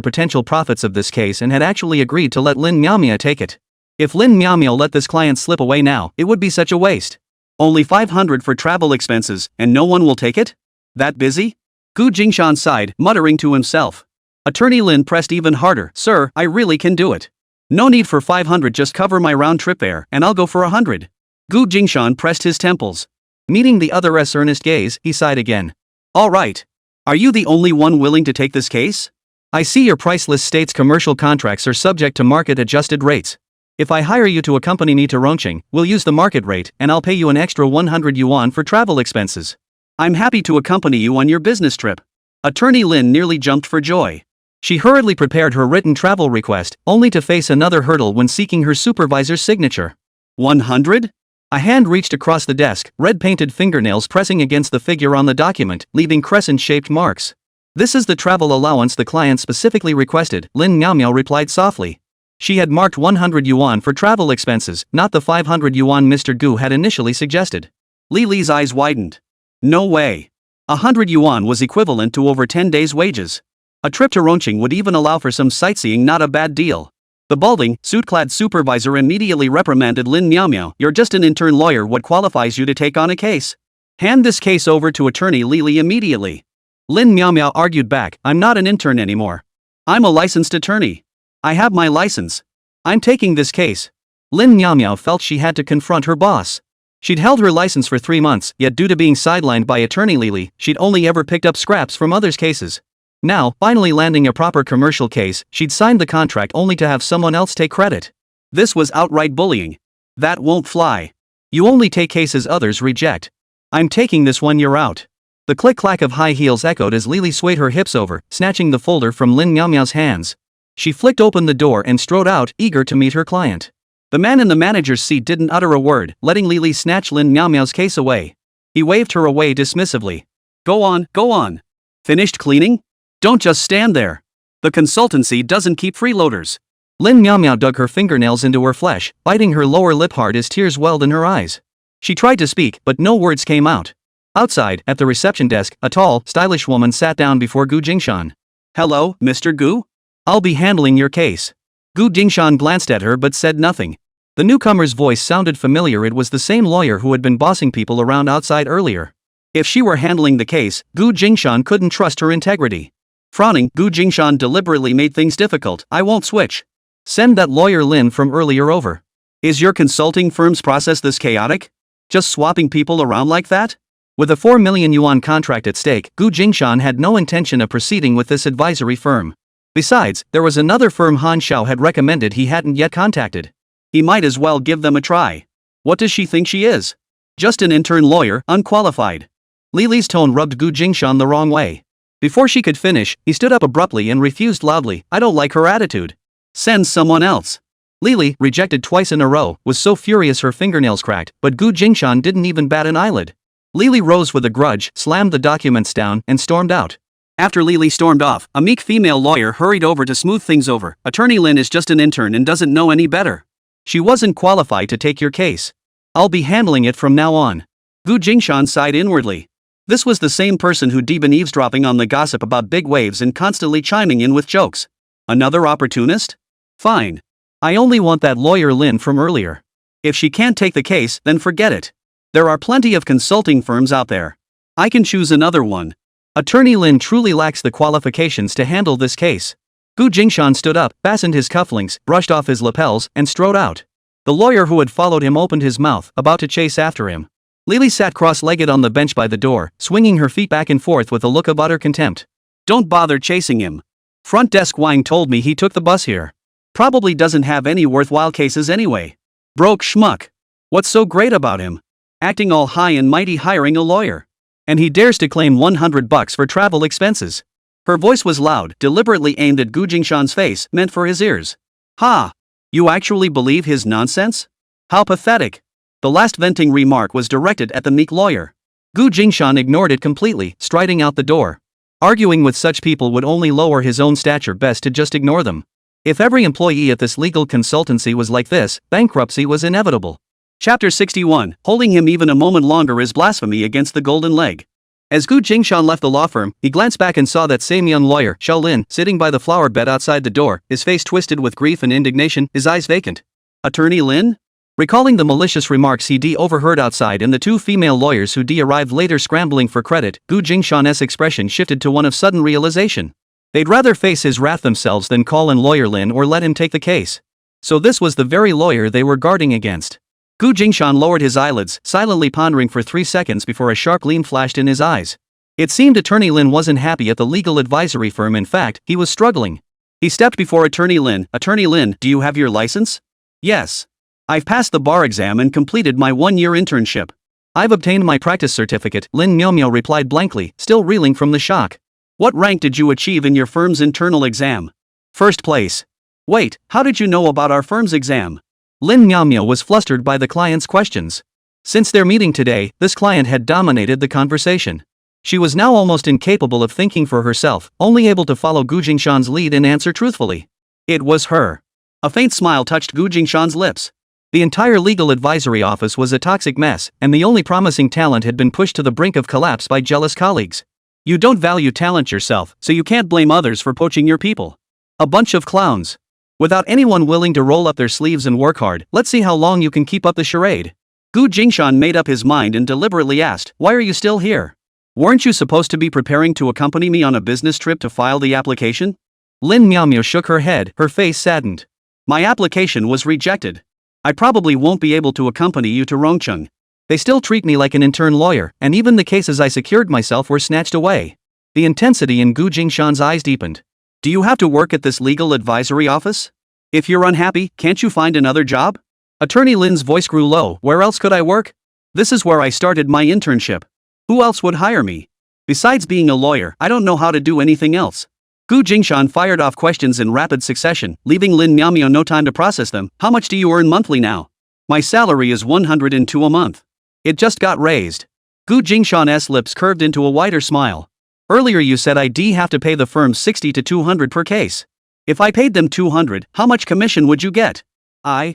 potential profits of this case and had actually agreed to let Lin Miao take it. If Lin Miao let this client slip away now, it would be such a waste. Only 500 for travel expenses, and no one will take it? That busy? Gu Jingshan sighed, muttering to himself. Attorney Lin pressed even harder. Sir, I really can do it. No need for 500, just cover my round trip fare, and I'll go for 100. Gu Jingshan pressed his temples. Meeting the other's earnest gaze, he sighed again. All right. Are you the only one willing to take this case? I see your price list states commercial contracts are subject to market-adjusted rates. If I hire you to accompany me to Rongqing, we'll use the market rate, and I'll pay you an extra 100 yuan for travel expenses. I'm happy to accompany you on your business trip. Attorney Lin nearly jumped for joy. She hurriedly prepared her written travel request, only to face another hurdle when seeking her supervisor's signature. 100? A hand reached across the desk, red-painted fingernails pressing against the figure on the document, leaving crescent-shaped marks. This is the travel allowance the client specifically requested, Lin Miao replied softly. She had marked 100 yuan for travel expenses, not the 500 yuan Mr. Gu had initially suggested. Lily's eyes widened. No way. 100 yuan was equivalent to over 10 days' wages. A trip to Rongqing would even allow for some sightseeing, not a bad deal. The balding, suit-clad supervisor immediately reprimanded Lin Miao. You're just an intern lawyer. What qualifies you to take on a case? Hand this case over to attorney Lily immediately. Lin Miao argued back. I'm not an intern anymore. I'm a licensed attorney. I have my license. I'm taking this case. Lin Miao felt she had to confront her boss. She'd held her license for 3 months, yet due to being sidelined by attorney Lily, she'd only ever picked up scraps from others' cases. Now, finally landing a proper commercial case, she'd signed the contract only to have someone else take credit. This was outright bullying. That won't fly. You only take cases others reject. I'm taking this one, you're out. The click-clack of high heels echoed as Lily swayed her hips over, snatching the folder from Lin Miao's hands. She flicked open the door and strode out, eager to meet her client. The man in the manager's seat didn't utter a word, letting Lily snatch Lin Miao's case away. He waved her away dismissively. Go on, go on. Finished cleaning? Don't just stand there. The consultancy doesn't keep freeloaders. Lin Miao dug her fingernails into her flesh, biting her lower lip hard as tears welled in her eyes. She tried to speak, but no words came out. Outside, at the reception desk, a tall, stylish woman sat down before Gu Jingshan. Hello, Mr. Gu? I'll be handling your case. Gu Jingshan glanced at her but said nothing. The newcomer's voice sounded familiar. It was the same lawyer who had been bossing people around outside earlier. If she were handling the case, Gu Jingshan couldn't trust her integrity. Frowning, Gu Jingshan deliberately made things difficult. I won't switch. Send that lawyer Lin from earlier over. Is your consulting firm's process this chaotic? Just swapping people around like that? With a 4 million yuan contract at stake, Gu Jingshan had no intention of proceeding with this advisory firm. Besides, there was another firm Han Xiao had recommended he hadn't yet contacted. He might as well give them a try. What does she think she is? Just an intern lawyer, unqualified. Lily's tone rubbed Gu Jingshan the wrong way. Before she could finish, he stood up abruptly and refused loudly. I don't like her attitude. Send someone else. Lily, rejected twice in a row, was so furious her fingernails cracked, but Gu Jingshan didn't even bat an eyelid. Lily rose with a grudge, slammed the documents down, and stormed out. After Lily stormed off, a meek female lawyer hurried over to smooth things over. Attorney Lin is just an intern and doesn't know any better. She wasn't qualified to take your case. I'll be handling it from now on. Gu Jingshan sighed inwardly. This was the same person who'd been eavesdropping on the gossip about big waves and constantly chiming in with jokes. Another opportunist? Fine. I only want that lawyer Lin from earlier. If she can't take the case, then forget it. There are plenty of consulting firms out there. I can choose another one. Attorney Lin truly lacks the qualifications to handle this case. Gu Jingshan stood up, fastened his cufflinks, brushed off his lapels, and strode out. The lawyer who had followed him opened his mouth, about to chase after him. Lily sat cross-legged on the bench by the door, swinging her feet back and forth with a look of utter contempt. Don't bother chasing him. Front desk Wang told me he took the bus here. Probably doesn't have any worthwhile cases anyway. Broke schmuck. What's so great about him? Acting all high and mighty hiring a lawyer. And he dares to claim $100 for travel expenses. Her voice was loud, deliberately aimed at Gu Jingshan's face, meant for his ears. Ha! You actually believe his nonsense? How pathetic. The last venting remark was directed at the meek lawyer. Gu Jingshan ignored it completely, striding out the door. Arguing with such people would only lower his own stature, best to just ignore them. If every employee at this legal consultancy was like this, bankruptcy was inevitable. Chapter 61, Holding him even a moment longer is blasphemy against the golden leg. As Gu Jingshan left the law firm, he glanced back and saw that same young lawyer, Xiao Lin, sitting by the flower bed outside the door, his face twisted with grief and indignation, his eyes vacant. Attorney Lin? Recalling the malicious remarks he overheard outside and the two female lawyers who arrived later scrambling for credit, Gu Jingshan's expression shifted to one of sudden realization. They'd rather face his wrath themselves than call in lawyer Lin or let him take the case. So this was the very lawyer they were guarding against. Gu Jingshan lowered his eyelids, silently pondering for 3 seconds before a sharp gleam flashed in his eyes. It seemed Attorney Lin wasn't happy at the legal advisory firm. In fact, he was struggling. He stepped before Attorney Lin. Attorney Lin, do you have your license? Yes. I've passed the bar exam and completed my 1-year internship. I've obtained my practice certificate, Lin Miao replied blankly, still reeling from the shock. What rank did you achieve in your firm's internal exam? First place. Wait, how did you know about our firm's exam? Lin Miao was flustered by the client's questions. Since their meeting today, this client had dominated the conversation. She was now almost incapable of thinking for herself, only able to follow Gu Jingshan's lead and answer truthfully. It was her. A faint smile touched Gu Jingshan's lips. The entire legal advisory office was a toxic mess, and the only promising talent had been pushed to the brink of collapse by jealous colleagues. You don't value talent yourself, so you can't blame others for poaching your people. A bunch of clowns. Without anyone willing to roll up their sleeves and work hard, let's see how long you can keep up the charade. Gu Jingshan made up his mind and deliberately asked, why are you still here? Weren't you supposed to be preparing to accompany me on a business trip to file the application? Lin Miao shook her head, her face saddened. My application was rejected. I probably won't be able to accompany you to Rongcheng. They still treat me like an intern lawyer, and even the cases I secured myself were snatched away. The intensity in Gu Jingshan's eyes deepened. Do you have to work at this legal advisory office? If you're unhappy, can't you find another job? Attorney Lin's voice grew low. Where else could I work? This is where I started my internship. Who else would hire me? Besides being a lawyer, I don't know how to do anything else. Gu Jingshan fired off questions in rapid succession, leaving Lin Miao no time to process them. How much do you earn monthly now? My salary is 102 a month. It just got raised. Gu Jingshan's lips curved into a wider smile. Earlier you said I'd have to pay the firm 60 to 200 per case. If I paid them 200, how much commission would you get? I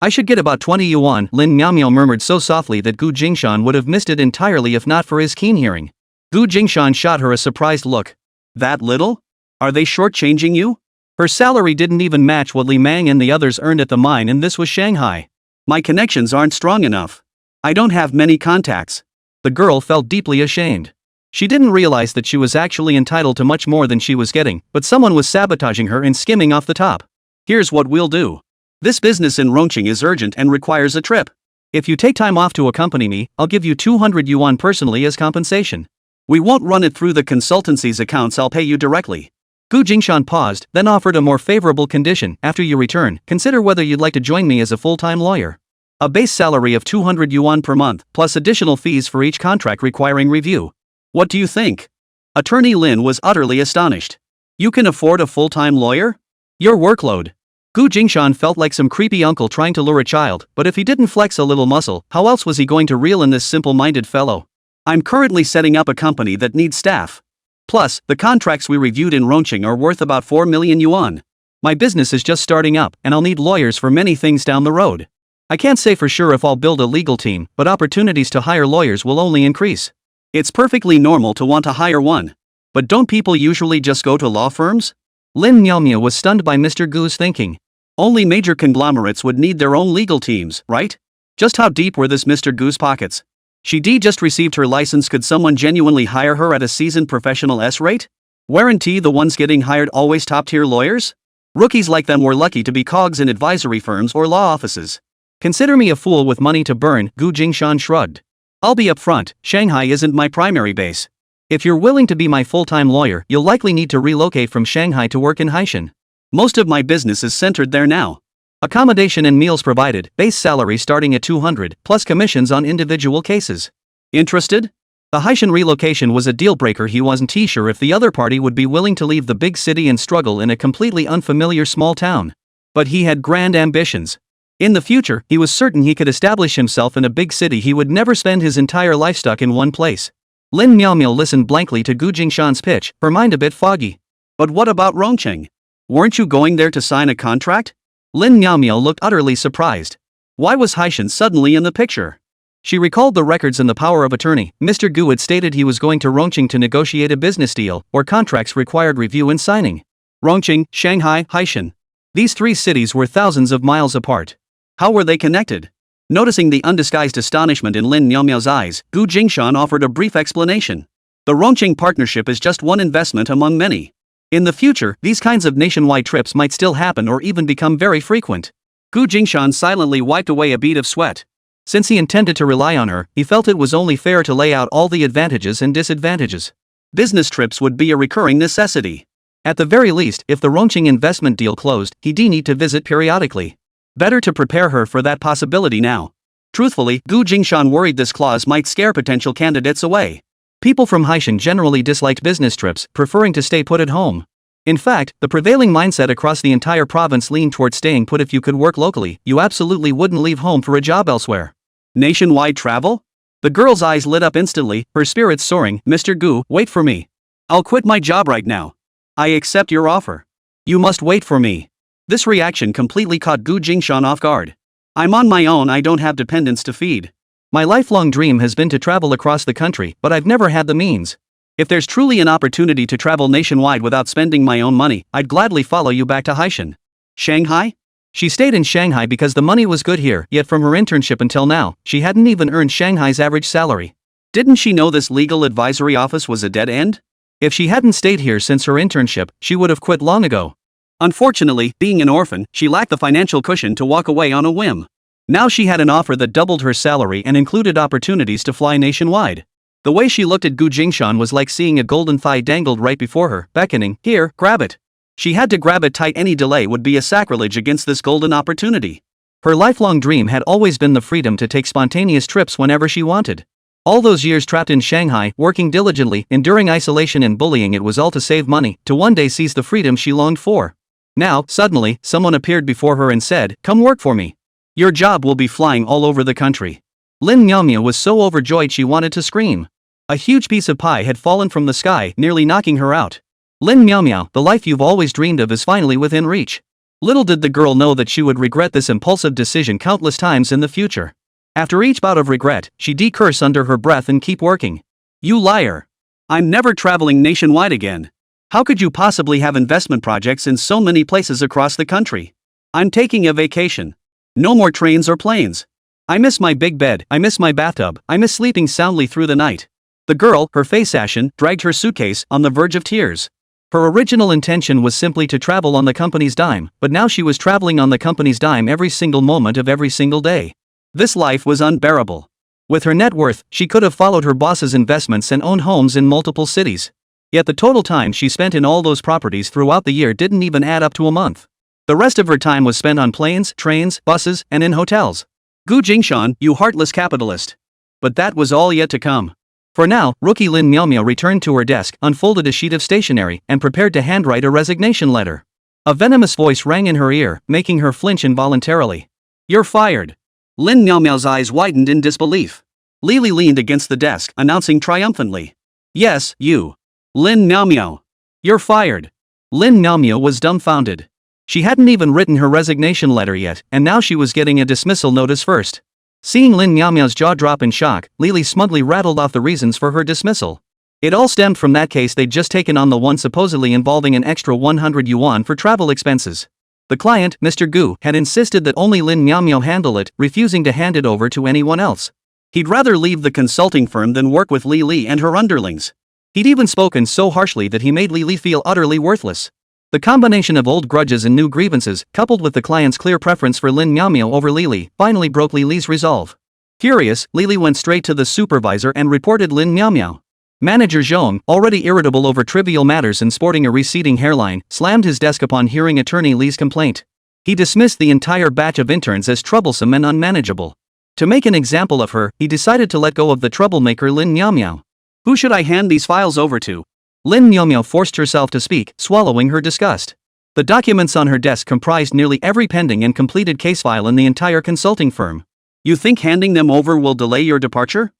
should get about 20 yuan, Lin Miao murmured so softly that Gu Jingshan would have missed it entirely if not for his keen hearing. Gu Jingshan shot her a surprised look. That little? Are they shortchanging you? Her salary didn't even match what Li Mang and the others earned at the mine, and this was Shanghai. My connections aren't strong enough. I don't have many contacts. The girl felt deeply ashamed. She didn't realize that she was actually entitled to much more than she was getting, but someone was sabotaging her and skimming off the top. Here's what we'll do. This business in Rongcheng is urgent and requires a trip. If you take time off to accompany me, I'll give you 200 yuan personally as compensation. We won't run it through the consultancy's accounts, I'll pay you directly. Gu Jingshan paused, then offered a more favorable condition. After you return, consider whether you'd like to join me as a full-time lawyer. A base salary of 200 yuan per month, plus additional fees for each contract requiring review. What do you think? Attorney Lin was utterly astonished. You can afford a full-time lawyer? Your workload. Gu Jingshan felt like some creepy uncle trying to lure a child, but if he didn't flex a little muscle, how else was he going to reel in this simple-minded fellow? I'm currently setting up a company that needs staff. Plus, the contracts we reviewed in Rongcheng are worth about 4 million yuan. My business is just starting up, and I'll need lawyers for many things down the road. I can't say for sure if I'll build a legal team, but opportunities to hire lawyers will only increase. It's perfectly normal to want to hire one. But don't people usually just go to law firms? Lin Miao was stunned by Mr. Gu's thinking. Only major conglomerates would need their own legal teams, right? Just how deep were this Mr. Gu's pockets? She just received her license. Could someone genuinely hire her at a seasoned professional rate? Weren't the ones getting hired always top-tier lawyers? Rookies like them were lucky to be cogs in advisory firms or law offices. Consider me a fool with money to burn, Gu Jingshan shrugged. I'll be upfront, Shanghai isn't my primary base. If you're willing to be my full-time lawyer, you'll likely need to relocate from Shanghai to work in Haishan. Most of my business is centered there now. Accommodation and meals provided, base salary starting at 200, plus commissions on individual cases. Interested? The Haishan relocation was a deal-breaker. He wasn't sure if the other party would be willing to leave the big city and struggle in a completely unfamiliar small town. But he had grand ambitions. In the future, he was certain he could establish himself in a big city. He would never spend his entire life stuck in one place. Lin Miao listened blankly to Gu Jingshan's pitch, her mind a bit foggy. But what about Rongcheng? Weren't you going there to sign a contract? Lin Miao looked utterly surprised. Why was Haishan suddenly in the picture? She recalled the records and the power of attorney. Mr. Gu had stated he was going to Rongcheng to negotiate a business deal, where contracts required review and signing. Rongcheng, Shanghai, Haishan. These three cities were thousands of miles apart. How were they connected? Noticing the undisguised astonishment in Lin Miao's eyes, Gu Jingshan offered a brief explanation. The Rongcheng partnership is just one investment among many. In the future, these kinds of nationwide trips might still happen or even become very frequent. Gu Jingshan silently wiped away a bead of sweat. Since he intended to rely on her, he felt it was only fair to lay out all the advantages and disadvantages. Business trips would be a recurring necessity. At the very least, if the Rongcheng investment deal closed, he'd need to visit periodically. Better to prepare her for that possibility now. Truthfully, Gu Jingshan worried this clause might scare potential candidates away. People from Haishan generally disliked business trips, preferring to stay put at home. In fact, the prevailing mindset across the entire province leaned toward staying put. If you could work locally, you absolutely wouldn't leave home for a job elsewhere. Nationwide travel? The girl's eyes lit up instantly, her spirits soaring. Mr. Gu, wait for me. I'll quit my job right now. I accept your offer. You must wait for me. This reaction completely caught Gu Jingshan off guard. I'm on my own. I don't have dependents to feed. My lifelong dream has been to travel across the country, but I've never had the means. If there's truly an opportunity to travel nationwide without spending my own money, I'd gladly follow you back to Haishan. Shanghai? She stayed in Shanghai because the money was good here, yet from her internship until now, she hadn't even earned Shanghai's average salary. Didn't she know this legal advisory office was a dead end? If she hadn't stayed here since her internship, she would have quit long ago. Unfortunately, being an orphan, she lacked the financial cushion to walk away on a whim. Now she had an offer that doubled her salary and included opportunities to fly nationwide. The way she looked at Gu Jingshan was like seeing a golden thigh dangled right before her, beckoning, "Here, grab it." She had to grab it tight. Any delay would be a sacrilege against this golden opportunity. Her lifelong dream had always been the freedom to take spontaneous trips whenever she wanted. All those years trapped in Shanghai, working diligently, enduring isolation and bullying, it was all to save money, to one day seize the freedom she longed for. Now, suddenly, someone appeared before her and said, "Come work for me. Your job will be flying all over the country." Lin Miao was so overjoyed she wanted to scream. A huge piece of pie had fallen from the sky, nearly knocking her out. Lin Miao, the life you've always dreamed of is finally within reach. Little did the girl know that she would regret this impulsive decision countless times in the future. After each bout of regret, she'd curse under her breath and keep working. "You liar. I'm never traveling nationwide again. How could you possibly have investment projects in so many places across the country? I'm taking a vacation. No more trains or planes. I miss my big bed, I miss my bathtub, I miss sleeping soundly through the night." The girl, her face ashen, dragged her suitcase, on the verge of tears. Her original intention was simply to travel on the company's dime, but now she was traveling on the company's dime every single moment of every single day. This life was unbearable. With her net worth, she could have followed her boss's investments and owned homes in multiple cities. Yet the total time she spent in all those properties throughout the year didn't even add up to a month. The rest of her time was spent on planes, trains, buses, and in hotels. Gu Jingshan, you heartless capitalist. But that was all yet to come. For now, rookie Lin Miao returned to her desk, unfolded a sheet of stationery, and prepared to handwrite a resignation letter. A venomous voice rang in her ear, making her flinch involuntarily. "You're fired." Lin Miao's eyes widened in disbelief. Lily leaned against the desk, announcing triumphantly. "Yes, you. Lin Miao. You're fired." Lin Miao was dumbfounded. She hadn't even written her resignation letter yet, and now she was getting a dismissal notice first. Seeing Lin Miao's jaw drop in shock, Lily smugly rattled off the reasons for her dismissal. It all stemmed from that case they'd just taken on, the one supposedly involving an extra 100 yuan for travel expenses. The client, Mr. Gu, had insisted that only Lin Miao handle it, refusing to hand it over to anyone else. He'd rather leave the consulting firm than work with Lily and her underlings. He'd even spoken so harshly that he made Lily feel utterly worthless. The combination of old grudges and new grievances, coupled with the client's clear preference for Lin Miao over Lily, finally broke Lily's resolve. Furious, Lily went straight to the supervisor and reported Lin Miao. Manager Zhong, already irritable over trivial matters and sporting a receding hairline, slammed his desk upon hearing attorney Li's complaint. He dismissed the entire batch of interns as troublesome and unmanageable. To make an example of her, he decided to let go of the troublemaker Lin Miao. Who should I hand these files over to? Lin Miao forced herself to speak, swallowing her disgust. The documents on her desk comprised nearly every pending and completed case file in the entire consulting firm. You think handing them over will delay your departure?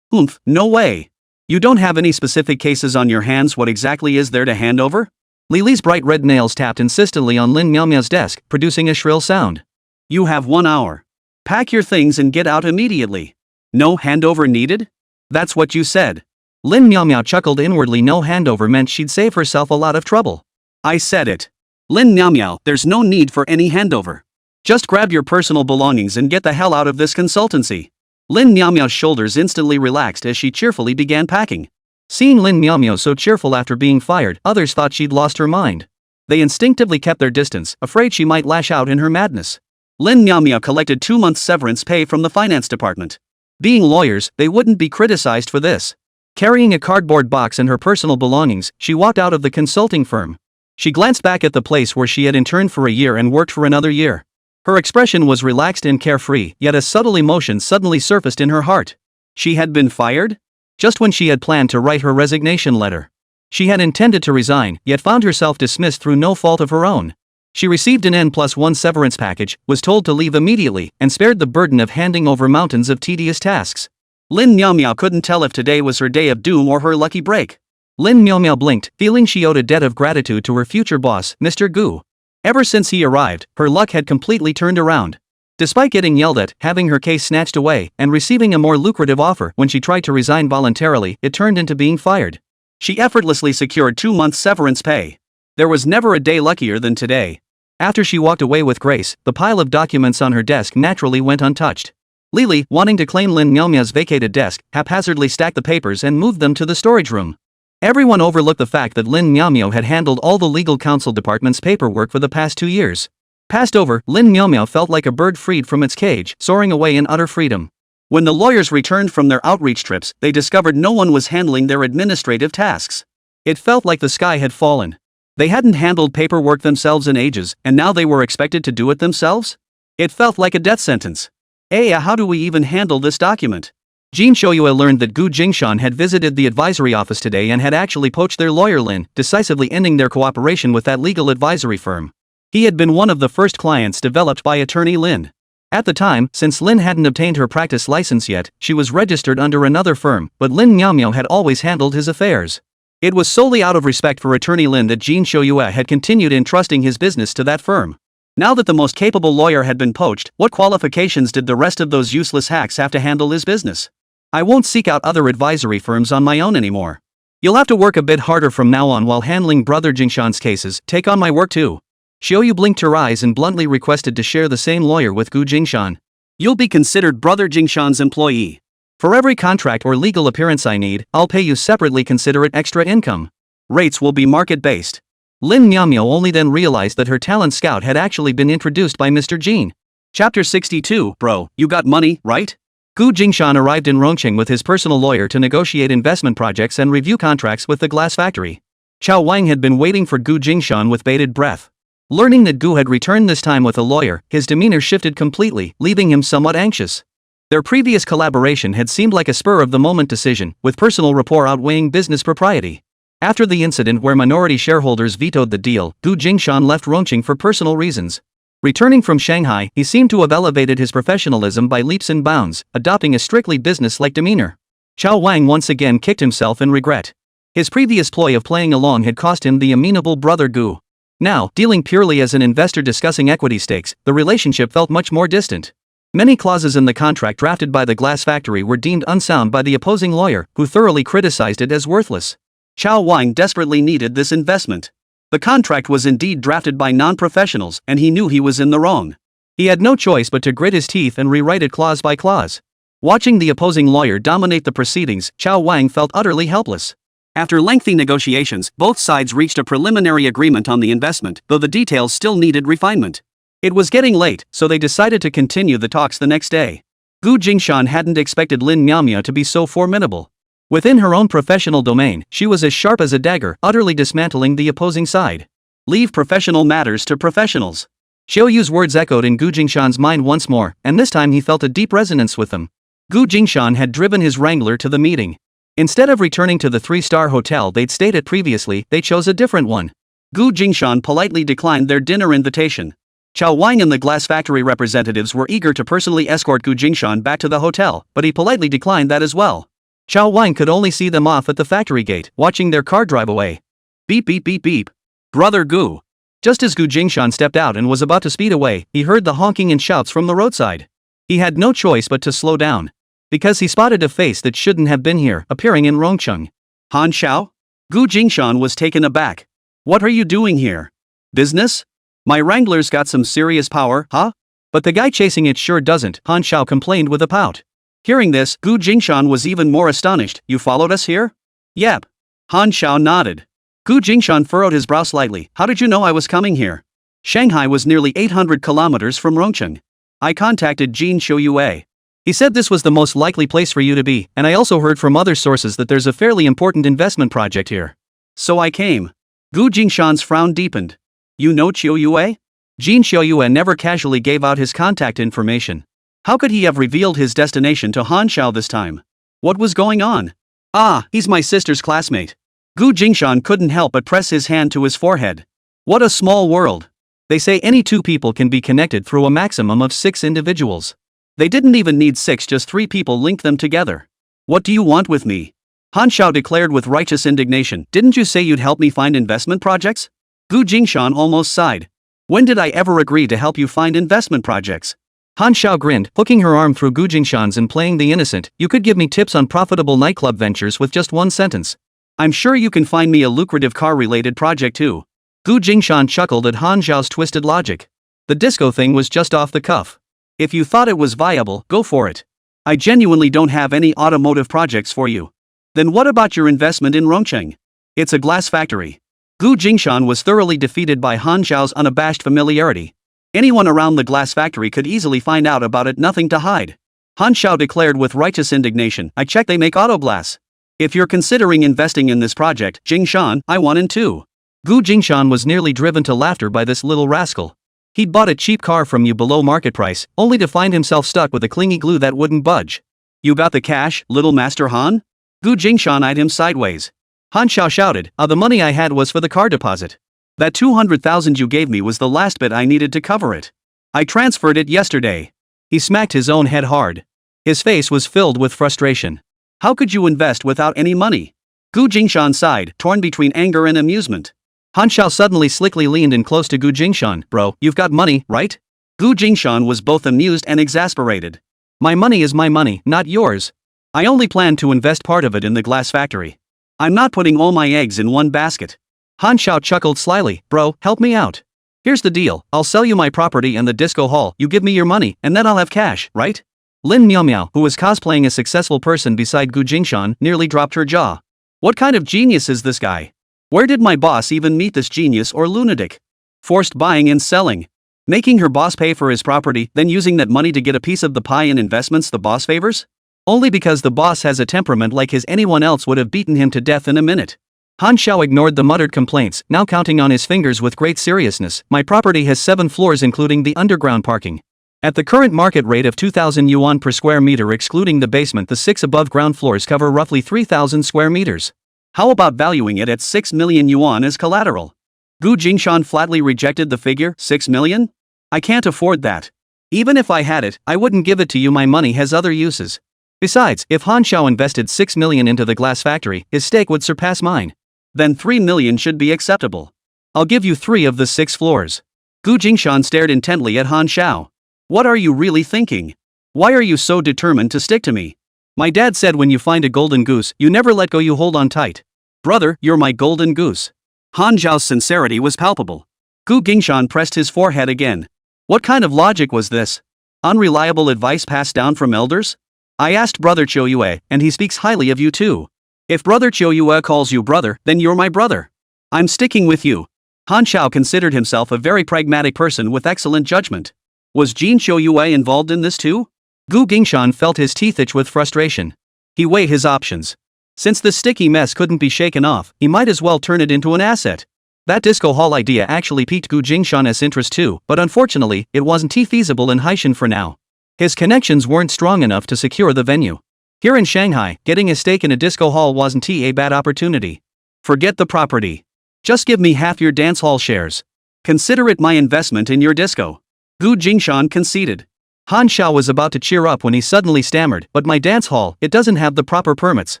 No way. You don't have any specific cases on your hands. What exactly is there to hand over? Lily's bright red nails tapped insistently on Lin Miao's desk, producing a shrill sound. You have 1 hour. Pack your things and get out immediately. No handover needed? That's what you said. Lin Miao chuckled inwardly. No handover meant she'd save herself a lot of trouble. I said it. Lin Miao, there's no need for any handover. Just grab your personal belongings and get the hell out of this consultancy. Lin Miao's shoulders instantly relaxed as she cheerfully began packing. Seeing Lin Miao so cheerful after being fired, others thought she'd lost her mind. They instinctively kept their distance, afraid she might lash out in her madness. Lin Miao collected 2 months' severance pay from the finance department. Being lawyers, they wouldn't be criticized for this. Carrying a cardboard box and her personal belongings, she walked out of the consulting firm. She glanced back at the place where she had interned for a year and worked for another year. Her expression was relaxed and carefree, yet a subtle emotion suddenly surfaced in her heart. She had been fired? Just when she had planned to write her resignation letter. She had intended to resign, yet found herself dismissed through no fault of her own. She received an N+1 severance package, was told to leave immediately, and spared the burden of handing over mountains of tedious tasks. Lin Miao couldn't tell if today was her day of doom or her lucky break. Lin Miao blinked, feeling she owed a debt of gratitude to her future boss, Mr. Gu. Ever since he arrived, her luck had completely turned around. Despite getting yelled at, having her case snatched away, and receiving a more lucrative offer when she tried to resign voluntarily, it turned into being fired. She effortlessly secured 2 months' severance pay. There was never a day luckier than today. After she walked away with grace, the pile of documents on her desk naturally went untouched. Lily, wanting to claim Lin Miao's vacated desk, haphazardly stacked the papers and moved them to the storage room. Everyone overlooked the fact that Lin Miao had handled all the legal counsel department's paperwork for the past 2 years. Passed over, Lin Miao felt like a bird freed from its cage, soaring away in utter freedom. When the lawyers returned from their outreach trips, they discovered no one was handling their administrative tasks. It felt like the sky had fallen. They hadn't handled paperwork themselves in ages, and now they were expected to do it themselves? It felt like a death sentence. How do we even handle this document? Jin Shoyue learned that Gu Jingshan had visited the advisory office today and had actually poached their lawyer Lin, decisively ending their cooperation with that legal advisory firm. He had been one of the first clients developed by attorney Lin. At the time, since Lin hadn't obtained her practice license yet, she was registered under another firm, but Lin Miao had always handled his affairs. It was solely out of respect for attorney Lin that Jin Shoyue had continued entrusting his business to that firm. Now that the most capable lawyer had been poached, what qualifications did the rest of those useless hacks have to handle his business? I won't seek out other advisory firms on my own anymore. You'll have to work a bit harder from now on while handling Brother Jingshan's cases. Take on my work too. Shoyu blinked her eyes and bluntly requested to share the same lawyer with Gu Jingshan. You'll be considered Brother Jingshan's employee. For every contract or legal appearance I need, I'll pay you separately. Consider it extra income. Rates will be market-based. Lin Miao only then realized that her talent scout had actually been introduced by Mr. Jin. Chapter 62. Bro, you got money, right? Gu Jingshan arrived in Rongqing with his personal lawyer to negotiate investment projects and review contracts with the glass factory. Chao Wang had been waiting for Gu Jingshan with bated breath. Learning that Gu had returned this time with a lawyer, his demeanor shifted completely, leaving him somewhat anxious. Their previous collaboration had seemed like a spur-of-the-moment decision, with personal rapport outweighing business propriety. After the incident where minority shareholders vetoed the deal, Gu Jingshan left Rongqing for personal reasons. Returning from Shanghai, he seemed to have elevated his professionalism by leaps and bounds, adopting a strictly business-like demeanor. Chao Wang once again kicked himself in regret. His previous ploy of playing along had cost him the amenable brother Gu. Now, dealing purely as an investor discussing equity stakes, the relationship felt much more distant. Many clauses in the contract drafted by the glass factory were deemed unsound by the opposing lawyer, who thoroughly criticized it as worthless. Chao Wang desperately needed this investment. The contract was indeed drafted by non-professionals, and he knew he was in the wrong. He had no choice but to grit his teeth and rewrite it clause by clause. Watching the opposing lawyer dominate the proceedings, Chao Wang felt utterly helpless. After lengthy negotiations, both sides reached a preliminary agreement on the investment, though the details still needed refinement. It was getting late, so they decided to continue the talks the next day. Gu Jingshan hadn't expected Lin Miao to be so formidable. Within her own professional domain, she was as sharp as a dagger, utterly dismantling the opposing side. Leave professional matters to professionals. Xiaoyu's words echoed in Gu Jingshan's mind once more, and this time he felt a deep resonance with them. Gu Jingshan had driven his wrangler to the meeting. Instead of returning to the 3-star hotel they'd stayed at previously, they chose a different one. Gu Jingshan politely declined their dinner invitation. Chao Wang and the glass factory representatives were eager to personally escort Gu Jingshan back to the hotel, but he politely declined that as well. Chao Wang could only see them off at the factory gate, watching their car drive away. Beep beep beep beep. Brother Gu. Just as Gu Jingshan stepped out and was about to speed away, he heard the honking and shouts from the roadside. He had no choice but to slow down, because he spotted a face that shouldn't have been here, appearing in Rongcheng. Han Xiao? Gu Jingshan was taken aback. What are you doing here? Business? My Wrangler's got some serious power, huh? But the guy chasing it sure doesn't, Han Xiao complained with a pout. Hearing this, Gu Jingshan was even more astonished. You followed us here? Yep. Han Xiao nodded. Gu Jingshan furrowed his brow slightly. How did you know I was coming here? Shanghai was nearly 800 kilometers from Rongcheng. I contacted Jin Shouyue. He said this was the most likely place for you to be, and I also heard from other sources that there's a fairly important investment project here. So I came. Gu Jingshan's frown deepened. You know Shouyue? Jin Shouyue never casually gave out his contact information. How could he have revealed his destination to Han Xiao this time? What was going on? Ah, he's my sister's classmate. Gu Jingshan couldn't help but press his hand to his forehead. What a small world. They say any 2 people can be connected through a maximum of 6 individuals. They didn't even need 6, just 3 people linked them together. What do you want with me? Han Xiao declared with righteous indignation. Didn't you say you'd help me find investment projects? Gu Jingshan almost sighed. When did I ever agree to help you find investment projects? Han Xiao grinned, hooking her arm through Gu Jingshan's and playing the innocent. You could give me tips on profitable nightclub ventures with just 1 sentence. I'm sure you can find me a lucrative car-related project too. Gu Jingshan chuckled at Han Xiao's twisted logic. The disco thing was just off the cuff. If you thought it was viable, go for it. I genuinely don't have any automotive projects for you. Then what about your investment in Rongcheng? It's a glass factory. Gu Jingshan was thoroughly defeated by Han Xiao's unabashed familiarity. Anyone around the glass factory could easily find out about it, nothing to hide. Han Xiao declared with righteous indignation. I checked, they make auto glass. If you're considering investing in this project, Jingshan, I want in too. Gu Jingshan was nearly driven to laughter by this little rascal. He'd bought a cheap car from you below market price, only to find himself stuck with a clingy glue that wouldn't budge. You got the cash, little Master Han? Gu Jingshan eyed him sideways. Han Xiao shouted, the money I had was for the car deposit. That 200,000 you gave me was the last bit I needed to cover it. I transferred it yesterday. He smacked his own head hard. His face was filled with frustration. How could you invest without any money? Gu Jingshan sighed, torn between anger and amusement. Han Xiao suddenly slickly leaned in close to Gu Jingshan. Bro, you've got money, right? Gu Jingshan was both amused and exasperated. My money is my money, not yours. I only plan to invest part of it in the glass factory. I'm not putting all my eggs in one basket. Han Xiao chuckled slyly. Bro, help me out. Here's the deal, I'll sell you my property and the disco hall, you give me your money, and then I'll have cash, right? Lin Miao, who was cosplaying a successful person beside Gu Jingshan, nearly dropped her jaw. What kind of genius is this guy? Where did my boss even meet this genius or lunatic? Forced buying and selling. Making her boss pay for his property, then using that money to get a piece of the pie in investments the boss favors? Only because the boss has a temperament like his, anyone else would have beaten him to death in a minute. Han Xiao ignored the muttered complaints, now counting on his fingers with great seriousness. My property has 7 floors including the underground parking. At the current market rate of 2,000 yuan per square meter excluding the basement, the 6 above ground floors cover roughly 3,000 square meters. How about valuing it at 6 million yuan as collateral? Gu Jingshan flatly rejected the figure. 6 million? I can't afford that. Even if I had it, I wouldn't give it to you, my money has other uses. Besides, if Han Xiao invested 6 million into the glass factory, his stake would surpass mine. Then 3 million should be acceptable. I'll give you 3 of the 6 floors. Gu Jingshan stared intently at Han Xiao. What are you really thinking? Why are you so determined to stick to me? My dad said when you find a golden goose, you never let go, you hold on tight. Brother, you're my golden goose. Han Xiao's sincerity was palpable. Gu Jingshan pressed his forehead again. What kind of logic was this? Unreliable advice passed down from elders? I asked Brother Shouyue, and he speaks highly of you too. If Brother Shouyue calls you brother, then you're my brother. I'm sticking with you. Han Xiao considered himself a very pragmatic person with excellent judgment. Was Jin Shouyue involved in this too? Gu Jingshan felt his teeth itch with frustration. He weighed his options. Since this sticky mess couldn't be shaken off, he might as well turn it into an asset. That disco hall idea actually piqued Gu Jingshan's interest too, but unfortunately, it wasn't feasible in Haishan for now. His connections weren't strong enough to secure the venue. Here in Shanghai, getting a stake in a disco hall wasn't a bad opportunity. Forget the property. Just give me half your dance hall shares. Consider it my investment in your disco. Gu Jingshan conceded. Han Xiao was about to cheer up when he suddenly stammered, but my dance hall, it doesn't have the proper permits.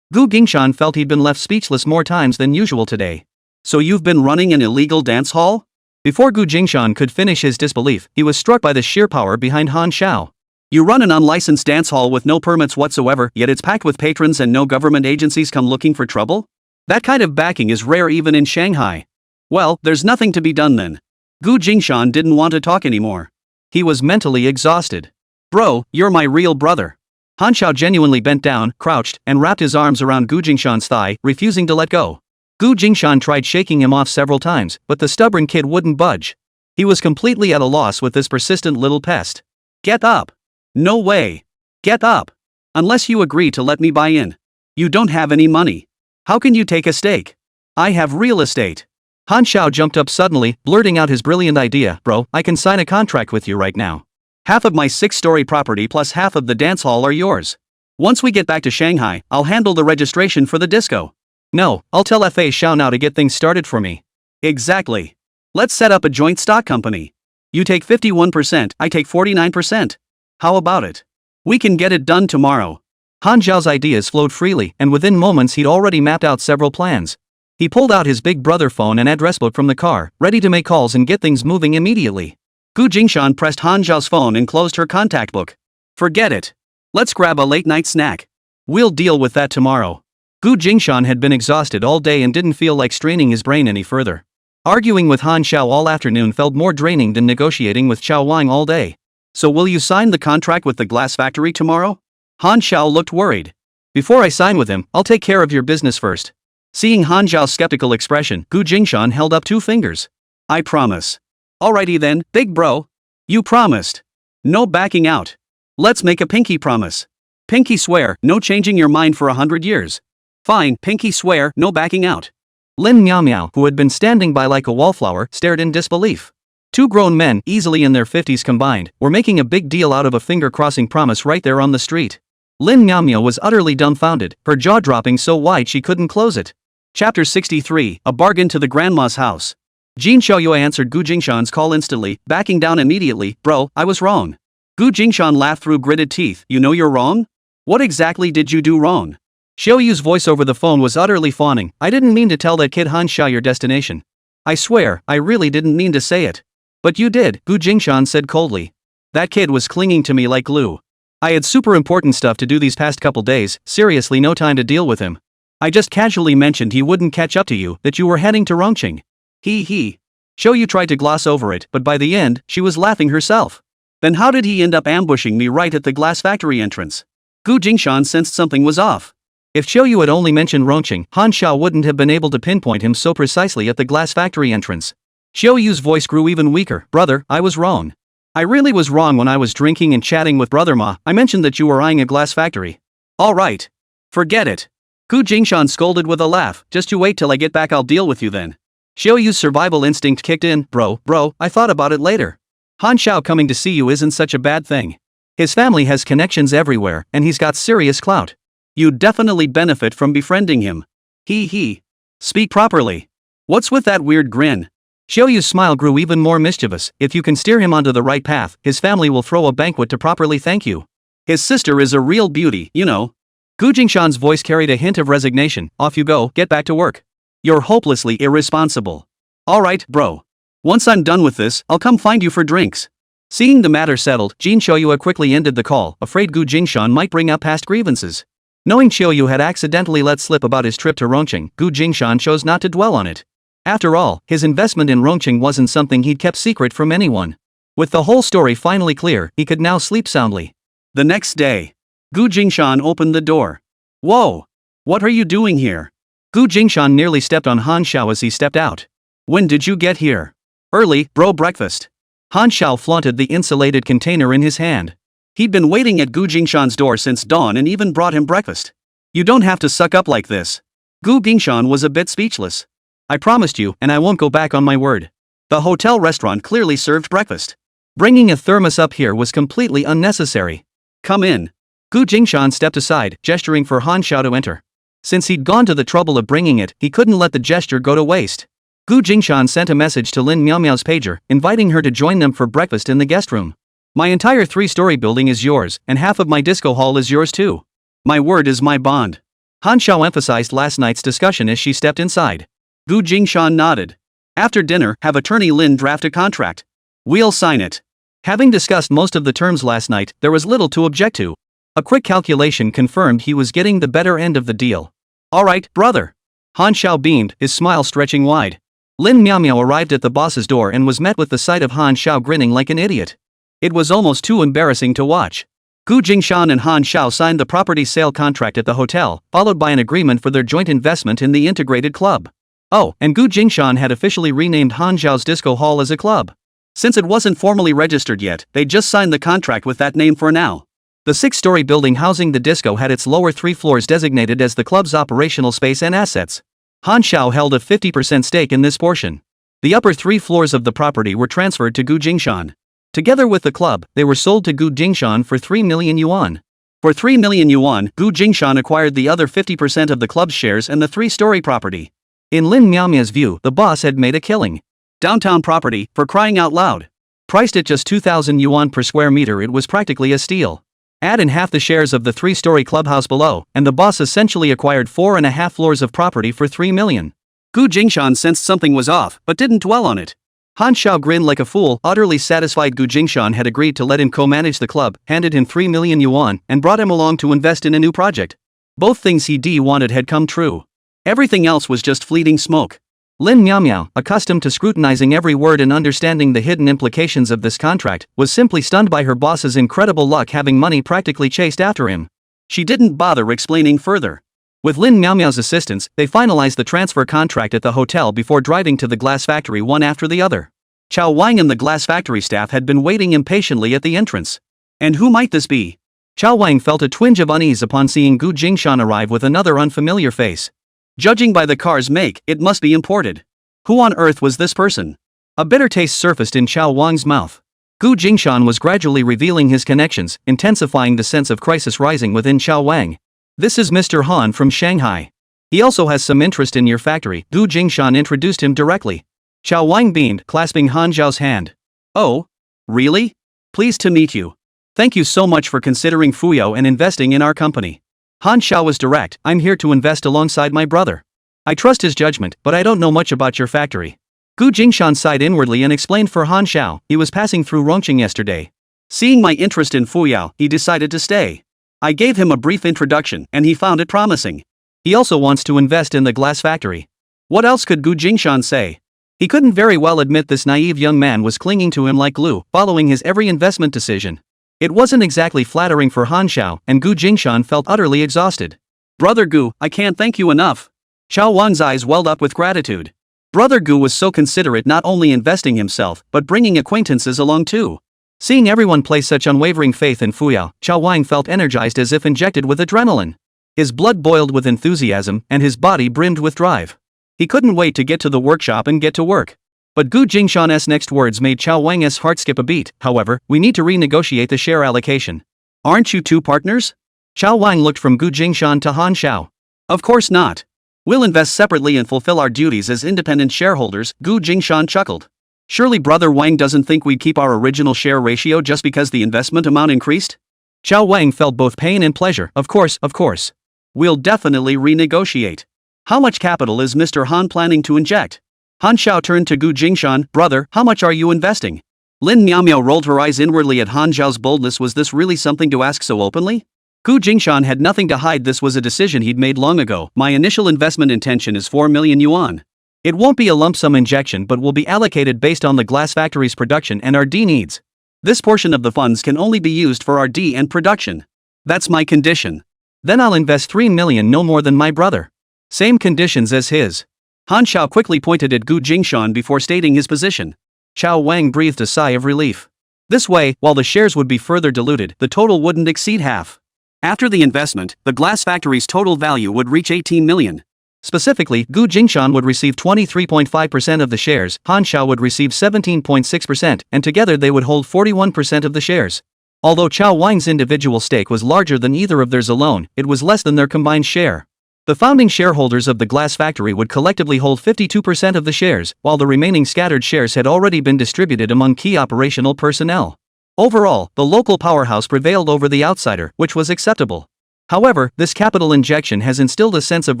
Gu Jingshan felt he'd been left speechless more times than usual today. So you've been running an illegal dance hall? Before Gu Jingshan could finish his disbelief, he was struck by the sheer power behind Han Xiao. You run an unlicensed dance hall with no permits whatsoever, yet it's packed with patrons and no government agencies come looking for trouble? That kind of backing is rare even in Shanghai. Well, there's nothing to be done then. Gu Jingshan didn't want to talk anymore. He was mentally exhausted. Bro, you're my real brother. Han Xiao genuinely bent down, crouched, and wrapped his arms around Gu Jingshan's thigh, refusing to let go. Gu Jingshan tried shaking him off several times, but the stubborn kid wouldn't budge. He was completely at a loss with this persistent little pest. Get up. No way. Get up. Unless you agree to let me buy in. You don't have any money. How can you take a stake? I have real estate. Han Xiao jumped up suddenly, blurting out his brilliant idea. Bro, I can sign a contract with you right now. Half of my 6-story property plus half of the dance hall are yours. Once we get back to Shanghai, I'll handle the registration for the disco. No, I'll tell Fa Xiao now to get things started for me. Exactly. Let's set up a joint stock company. You take 51%, I take 49%. How about it? We can get it done tomorrow. Han Xiao's ideas flowed freely, and within moments he'd already mapped out several plans. He pulled out his big brother phone and address book from the car, ready to make calls and get things moving immediately. Gu Jingshan pressed Han Xiao's phone and closed her contact book. Forget it. Let's grab a late-night snack. We'll deal with that tomorrow. Gu Jingshan had been exhausted all day and didn't feel like straining his brain any further. Arguing with Han Xiao all afternoon felt more draining than negotiating with Xiao Wang all day. So will you sign the contract with the glass factory tomorrow? Han Xiao looked worried. Before I sign with him, I'll take care of your business first. Seeing Han Xiao's skeptical expression, Gu Jingshan held up 2 fingers. I promise. Alrighty then, big bro. You promised. No backing out. Let's make a pinky promise. Pinky swear, no changing your mind for 100 years. Fine, pinky swear, no backing out. Lin Miao Miao, who had been standing by like a wallflower, stared in disbelief. 2 grown men, easily in their 50s combined, were making a big deal out of a finger-crossing promise right there on the street. Lin Miao Miao was utterly dumbfounded, her jaw dropping so wide she couldn't close it. Chapter 63, A Bargain to the Grandma's House. Jin Xiaoyue answered Gu Jingshan's call instantly, backing down immediately. Bro, I was wrong. Gu Jingshan laughed through gritted teeth. You know you're wrong? What exactly did you do wrong? Xiaoyu's voice over the phone was utterly fawning. I didn't mean to tell that kid Han Xiao your destination. I swear, I really didn't mean to say it. But you did, Gu Jingshan said coldly. That kid was clinging to me like glue. I had super important stuff to do these past couple days, seriously no time to deal with him. I just casually mentioned he wouldn't catch up to you, that you were heading to Rongqing. He. Xiaoyu tried to gloss over it, but by the end, she was laughing herself. Then how did he end up ambushing me right at the glass factory entrance? Gu Jingshan sensed something was off. If Xiaoyu had only mentioned Rongqing, Han Xiao wouldn't have been able to pinpoint him so precisely at the glass factory entrance. Xiaoyu's voice grew even weaker. Brother, I was wrong. I really was wrong when I was drinking and chatting with Brother Ma. I mentioned that you were eyeing a glass factory. Alright. Forget it. Gu Jingshan scolded with a laugh. Just you wait till I get back, I'll deal with you then. Xiaoyu's survival instinct kicked in. Bro, I thought about it later. Han Xiao coming to see you isn't such a bad thing. His family has connections everywhere, and he's got serious clout. You'd definitely benefit from befriending him. He. Speak properly. What's with that weird grin? Xiaoyu's smile grew even more mischievous. If you can steer him onto the right path, his family will throw a banquet to properly thank you. His sister is a real beauty, you know. Gu Jingshan's voice carried a hint of resignation. Off you go, get back to work. You're hopelessly irresponsible. Alright, bro. Once I'm done with this, I'll come find you for drinks. Seeing the matter settled, Jin Xiaoyu quickly ended the call, afraid Gu Jingshan might bring up past grievances. Knowing Xiaoyu had accidentally let slip about his trip to Rongqing, Gu Jingshan chose not to dwell on it. After all, his investment in Rongqing wasn't something he'd kept secret from anyone. With the whole story finally clear, he could now sleep soundly. The next day, Gu Jingshan opened the door. Whoa! What are you doing here? Gu Jingshan nearly stepped on Han Xiao as he stepped out. When did you get here? Early, bro, breakfast. Han Xiao flaunted the insulated container in his hand. He'd been waiting at Gu Jingshan's door since dawn and even brought him breakfast. You don't have to suck up like this. Gu Jingshan was a bit speechless. I promised you, and I won't go back on my word. The hotel restaurant clearly served breakfast. Bringing a thermos up here was completely unnecessary. Come in. Gu Jingshan stepped aside, gesturing for Han Xiao to enter. Since he'd gone to the trouble of bringing it, he couldn't let the gesture go to waste. Gu Jingshan sent a message to Lin Miao's pager, inviting her to join them for breakfast in the guest room. My entire 3-story building is yours, and half of my disco hall is yours too. My word is my bond. Han Xiao emphasized last night's discussion as she stepped inside. Gu Jingshan nodded. After dinner, have attorney Lin draft a contract. We'll sign it. Having discussed most of the terms last night, there was little to object to. A quick calculation confirmed he was getting the better end of the deal. Alright, brother. Han Xiao beamed, his smile stretching wide. Lin Miao arrived at the boss's door and was met with the sight of Han Xiao grinning like an idiot. It was almost too embarrassing to watch. Gu Jingshan and Han Xiao signed the property sale contract at the hotel, followed by an agreement for their joint investment in the integrated club. Oh, and Gu Jingshan had officially renamed Han Xiao's disco hall as a club. Since it wasn't formally registered yet, they just signed the contract with that name for now. The 6-story building housing the disco had its lower 3 floors designated as the club's operational space and assets. Han Xiao held a 50% stake in this portion. The upper 3 floors of the property were transferred to Gu Jingshan. Together with the club, they were sold to Gu Jingshan for 3 million yuan. For 3 million yuan, Gu Jingshan acquired the other 50% of the club's shares and the 3-story property. In Lin Miao's view, the boss had made a killing. Downtown property, for crying out loud. Priced at just 2,000 yuan per square meter, it was practically a steal. Add in half the shares of the 3-story clubhouse below, and the boss essentially acquired 4.5 floors of property for 3 million. Gu Jingshan sensed something was off, but didn't dwell on it. Han Xiao grinned like a fool, utterly satisfied Gu Jingshan had agreed to let him co-manage the club, handed him 3 million yuan, and brought him along to invest in a new project. Both things he wanted had come true. Everything else was just fleeting smoke. Lin Miao, accustomed to scrutinizing every word and understanding the hidden implications of this contract, was simply stunned by her boss's incredible luck having money practically chased after him. She didn't bother explaining further. With Lin Miao's assistance, they finalized the transfer contract at the hotel before driving to the glass factory one after the other. Chao Wang and the glass factory staff had been waiting impatiently at the entrance. And who might this be? Chao Wang felt a twinge of unease upon seeing Gu Jingshan arrive with another unfamiliar face. Judging by the car's make, it must be imported. Who on earth was this person? A bitter taste surfaced in Chao Wang's mouth. Gu Jingshan was gradually revealing his connections, intensifying the sense of crisis rising within Chao Wang. This is Mr. Han from Shanghai. He also has some interest in your factory, Gu Jingshan introduced him directly. Chao Wang beamed, clasping Han Xiao's hand. Oh? Really? Pleased to meet you. Thank you so much for considering Fuyao and investing in our company. Han Xiao was direct, I'm here to invest alongside my brother. I trust his judgment, but I don't know much about your factory. Gu Jingshan sighed inwardly and explained for Han Xiao, he was passing through Rongqing yesterday. Seeing my interest in Fuyao, he decided to stay. I gave him a brief introduction, and he found it promising. He also wants to invest in the glass factory. What else could Gu Jingshan say? He couldn't very well admit this naive young man was clinging to him like glue, following his every investment decision. It wasn't exactly flattering for Han Xiao, and Gu Jingshan felt utterly exhausted. Brother Gu, I can't thank you enough. Chao Wang's eyes welled up with gratitude. Brother Gu was so considerate, not only investing himself, but bringing acquaintances along too. Seeing everyone place such unwavering faith in Fuyao, Chao Wang felt energized as if injected with adrenaline. His blood boiled with enthusiasm, and his body brimmed with drive. He couldn't wait to get to the workshop and get to work. But Gu Jingshan's next words made Chao Wang's heart skip a beat. However, we need to renegotiate the share allocation. Aren't you two partners? Chao Wang looked from Gu Jingshan to Han Xiao. Of course not. We'll invest separately and fulfill our duties as independent shareholders, Gu Jingshan chuckled. Surely Brother Wang doesn't think we'd keep our original share ratio just because the investment amount increased? Chao Wang felt both pain and pleasure. Of course. We'll definitely renegotiate. How much capital is Mr. Han planning to inject? Han Xiao turned to Gu Jingshan, brother, how much are you investing? Lin Miao rolled her eyes inwardly at Han Xiao's boldness. Was this really something to ask so openly? Gu Jingshan had nothing to hide. This was a decision he'd made long ago. My initial investment intention is 4 million yuan. It won't be a lump sum injection but will be allocated based on the glass factory's production and R&D needs. This portion of the funds can only be used for R&D and production. That's my condition. Then I'll invest 3 million, no more than my brother. Same conditions as his. Han Xiao quickly pointed at Gu Jingshan before stating his position. Chao Wang breathed a sigh of relief. This way, while the shares would be further diluted, the total wouldn't exceed half. After the investment, the glass factory's total value would reach 18 million. Specifically, Gu Jingshan would receive 23.5% of the shares, Han Xiao would receive 17.6%, and together they would hold 41% of the shares. Although Chao Wang's individual stake was larger than either of theirs alone, it was less than their combined share. The founding shareholders of the glass factory would collectively hold 52% of the shares, while the remaining scattered shares had already been distributed among key operational personnel. Overall, the local powerhouse prevailed over the outsider, which was acceptable. However, this capital injection has instilled a sense of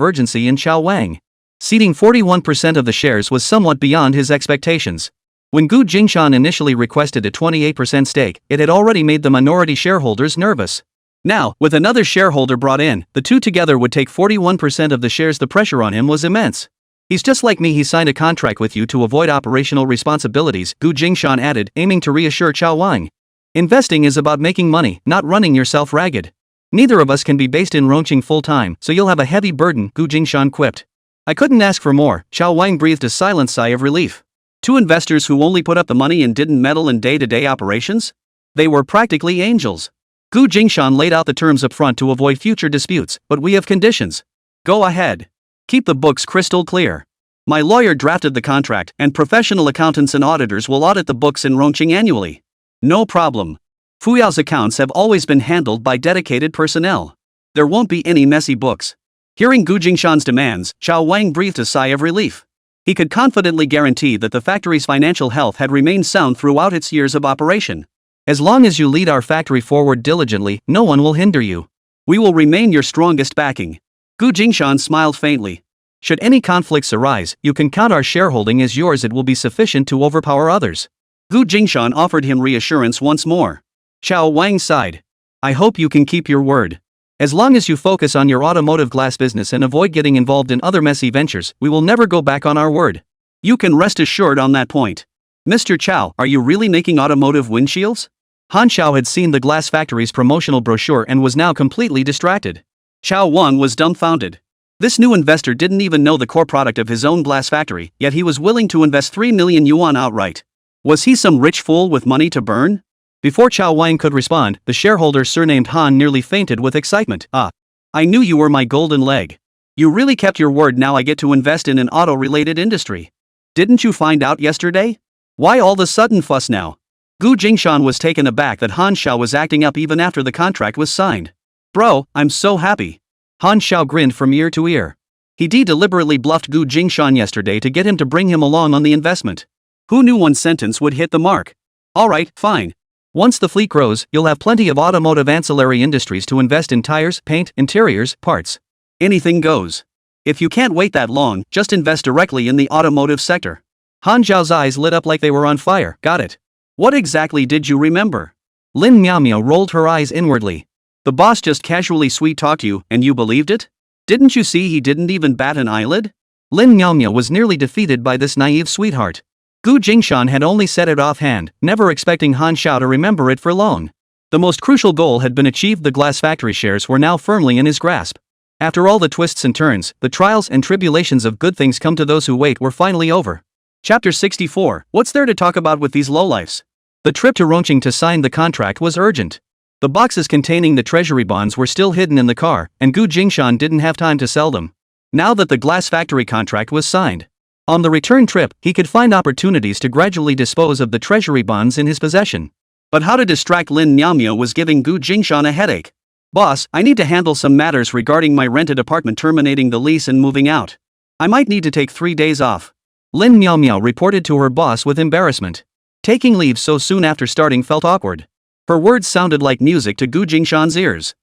urgency in Chao Wang. Ceding 41% of the shares was somewhat beyond his expectations. When Gu Jingshan initially requested a 28% stake, it had already made the minority shareholders nervous. Now, with another shareholder brought in, the two together would take 41% of the shares. The pressure on him was immense. He's just like me. He signed a contract with you to avoid operational responsibilities, Gu Jingshan added, aiming to reassure Chao Wang. Investing is about making money, not running yourself ragged. Neither of us can be based in Rongqing full-time, so you'll have a heavy burden, Gu Jingshan quipped. I couldn't ask for more. Chao Wang breathed a silent sigh of relief. Two investors who only put up the money and didn't meddle in day-to-day operations? They were practically angels. Gu Jingshan laid out the terms up front to avoid future disputes, but we have conditions. Go ahead. Keep the books crystal clear. My lawyer drafted the contract, and professional accountants and auditors will audit the books in Rongqing annually. No problem. Fuyao's accounts have always been handled by dedicated personnel. There won't be any messy books. Hearing Gu Jingshan's demands, Chao Wang breathed a sigh of relief. He could confidently guarantee that the factory's financial health had remained sound throughout its years of operation. As long as you lead our factory forward diligently, no one will hinder you. We will remain your strongest backing. Gu Jingshan smiled faintly. Should any conflicts arise, you can count our shareholding as yours. It will be sufficient to overpower others. Gu Jingshan offered him reassurance once more. Chao Wang sighed. I hope you can keep your word. As long as you focus on your automotive glass business and avoid getting involved in other messy ventures, we will never go back on our word. You can rest assured on that point. Mr. Chao, are you really making automotive windshields? Han Xiao had seen the glass factory's promotional brochure and was now completely distracted. Chao Wang was dumbfounded. This new investor didn't even know the core product of his own glass factory, yet he was willing to invest 3 million yuan outright. Was he some rich fool with money to burn? Before Chao Wang could respond, the shareholder surnamed Han nearly fainted with excitement. I knew you were my golden leg. You really kept your word. Now I get to invest in an auto-related industry. Didn't you find out yesterday? Why all the sudden fuss now? Gu Jingshan was taken aback that Han Xiao was acting up even after the contract was signed. Bro, I'm so happy. Han Xiao grinned from ear to ear. He deliberately bluffed Gu Jingshan yesterday to get him to bring him along on the investment. Who knew one sentence would hit the mark? Alright, fine. Once the fleet grows, you'll have plenty of automotive ancillary industries to invest in: tires, paint, interiors, parts. Anything goes. If you can't wait that long, just invest directly in the automotive sector. Han Zhao's eyes lit up like they were on fire. Got it. What exactly did you remember? Lin Miao rolled her eyes inwardly. The boss just casually sweet-talked you, and you believed it? Didn't you see he didn't even bat an eyelid? Lin Miao was nearly defeated by this naive sweetheart. Gu Jingshan had only said it offhand, never expecting Han Xiao to remember it for long. The most crucial goal had been achieved. The glass factory shares were now firmly in his grasp. After all the twists and turns, the trials and tribulations of good things come to those who wait were finally over. Chapter 64. What's there to talk about with these lowlifes? The trip to Rongqing to sign the contract was urgent. The boxes containing the treasury bonds were still hidden in the car, and Gu Jingshan didn't have time to sell them. Now that the glass factory contract was signed, on the return trip, he could find opportunities to gradually dispose of the treasury bonds in his possession. But how to distract Lin Miao was giving Gu Jingshan a headache. Boss, I need to handle some matters regarding my rented apartment, terminating the lease and moving out. I might need to take 3 days off. Lin Miao reported to her boss with embarrassment. Taking leave so soon after starting felt awkward. Her words sounded like music to Gu Jingshan's ears.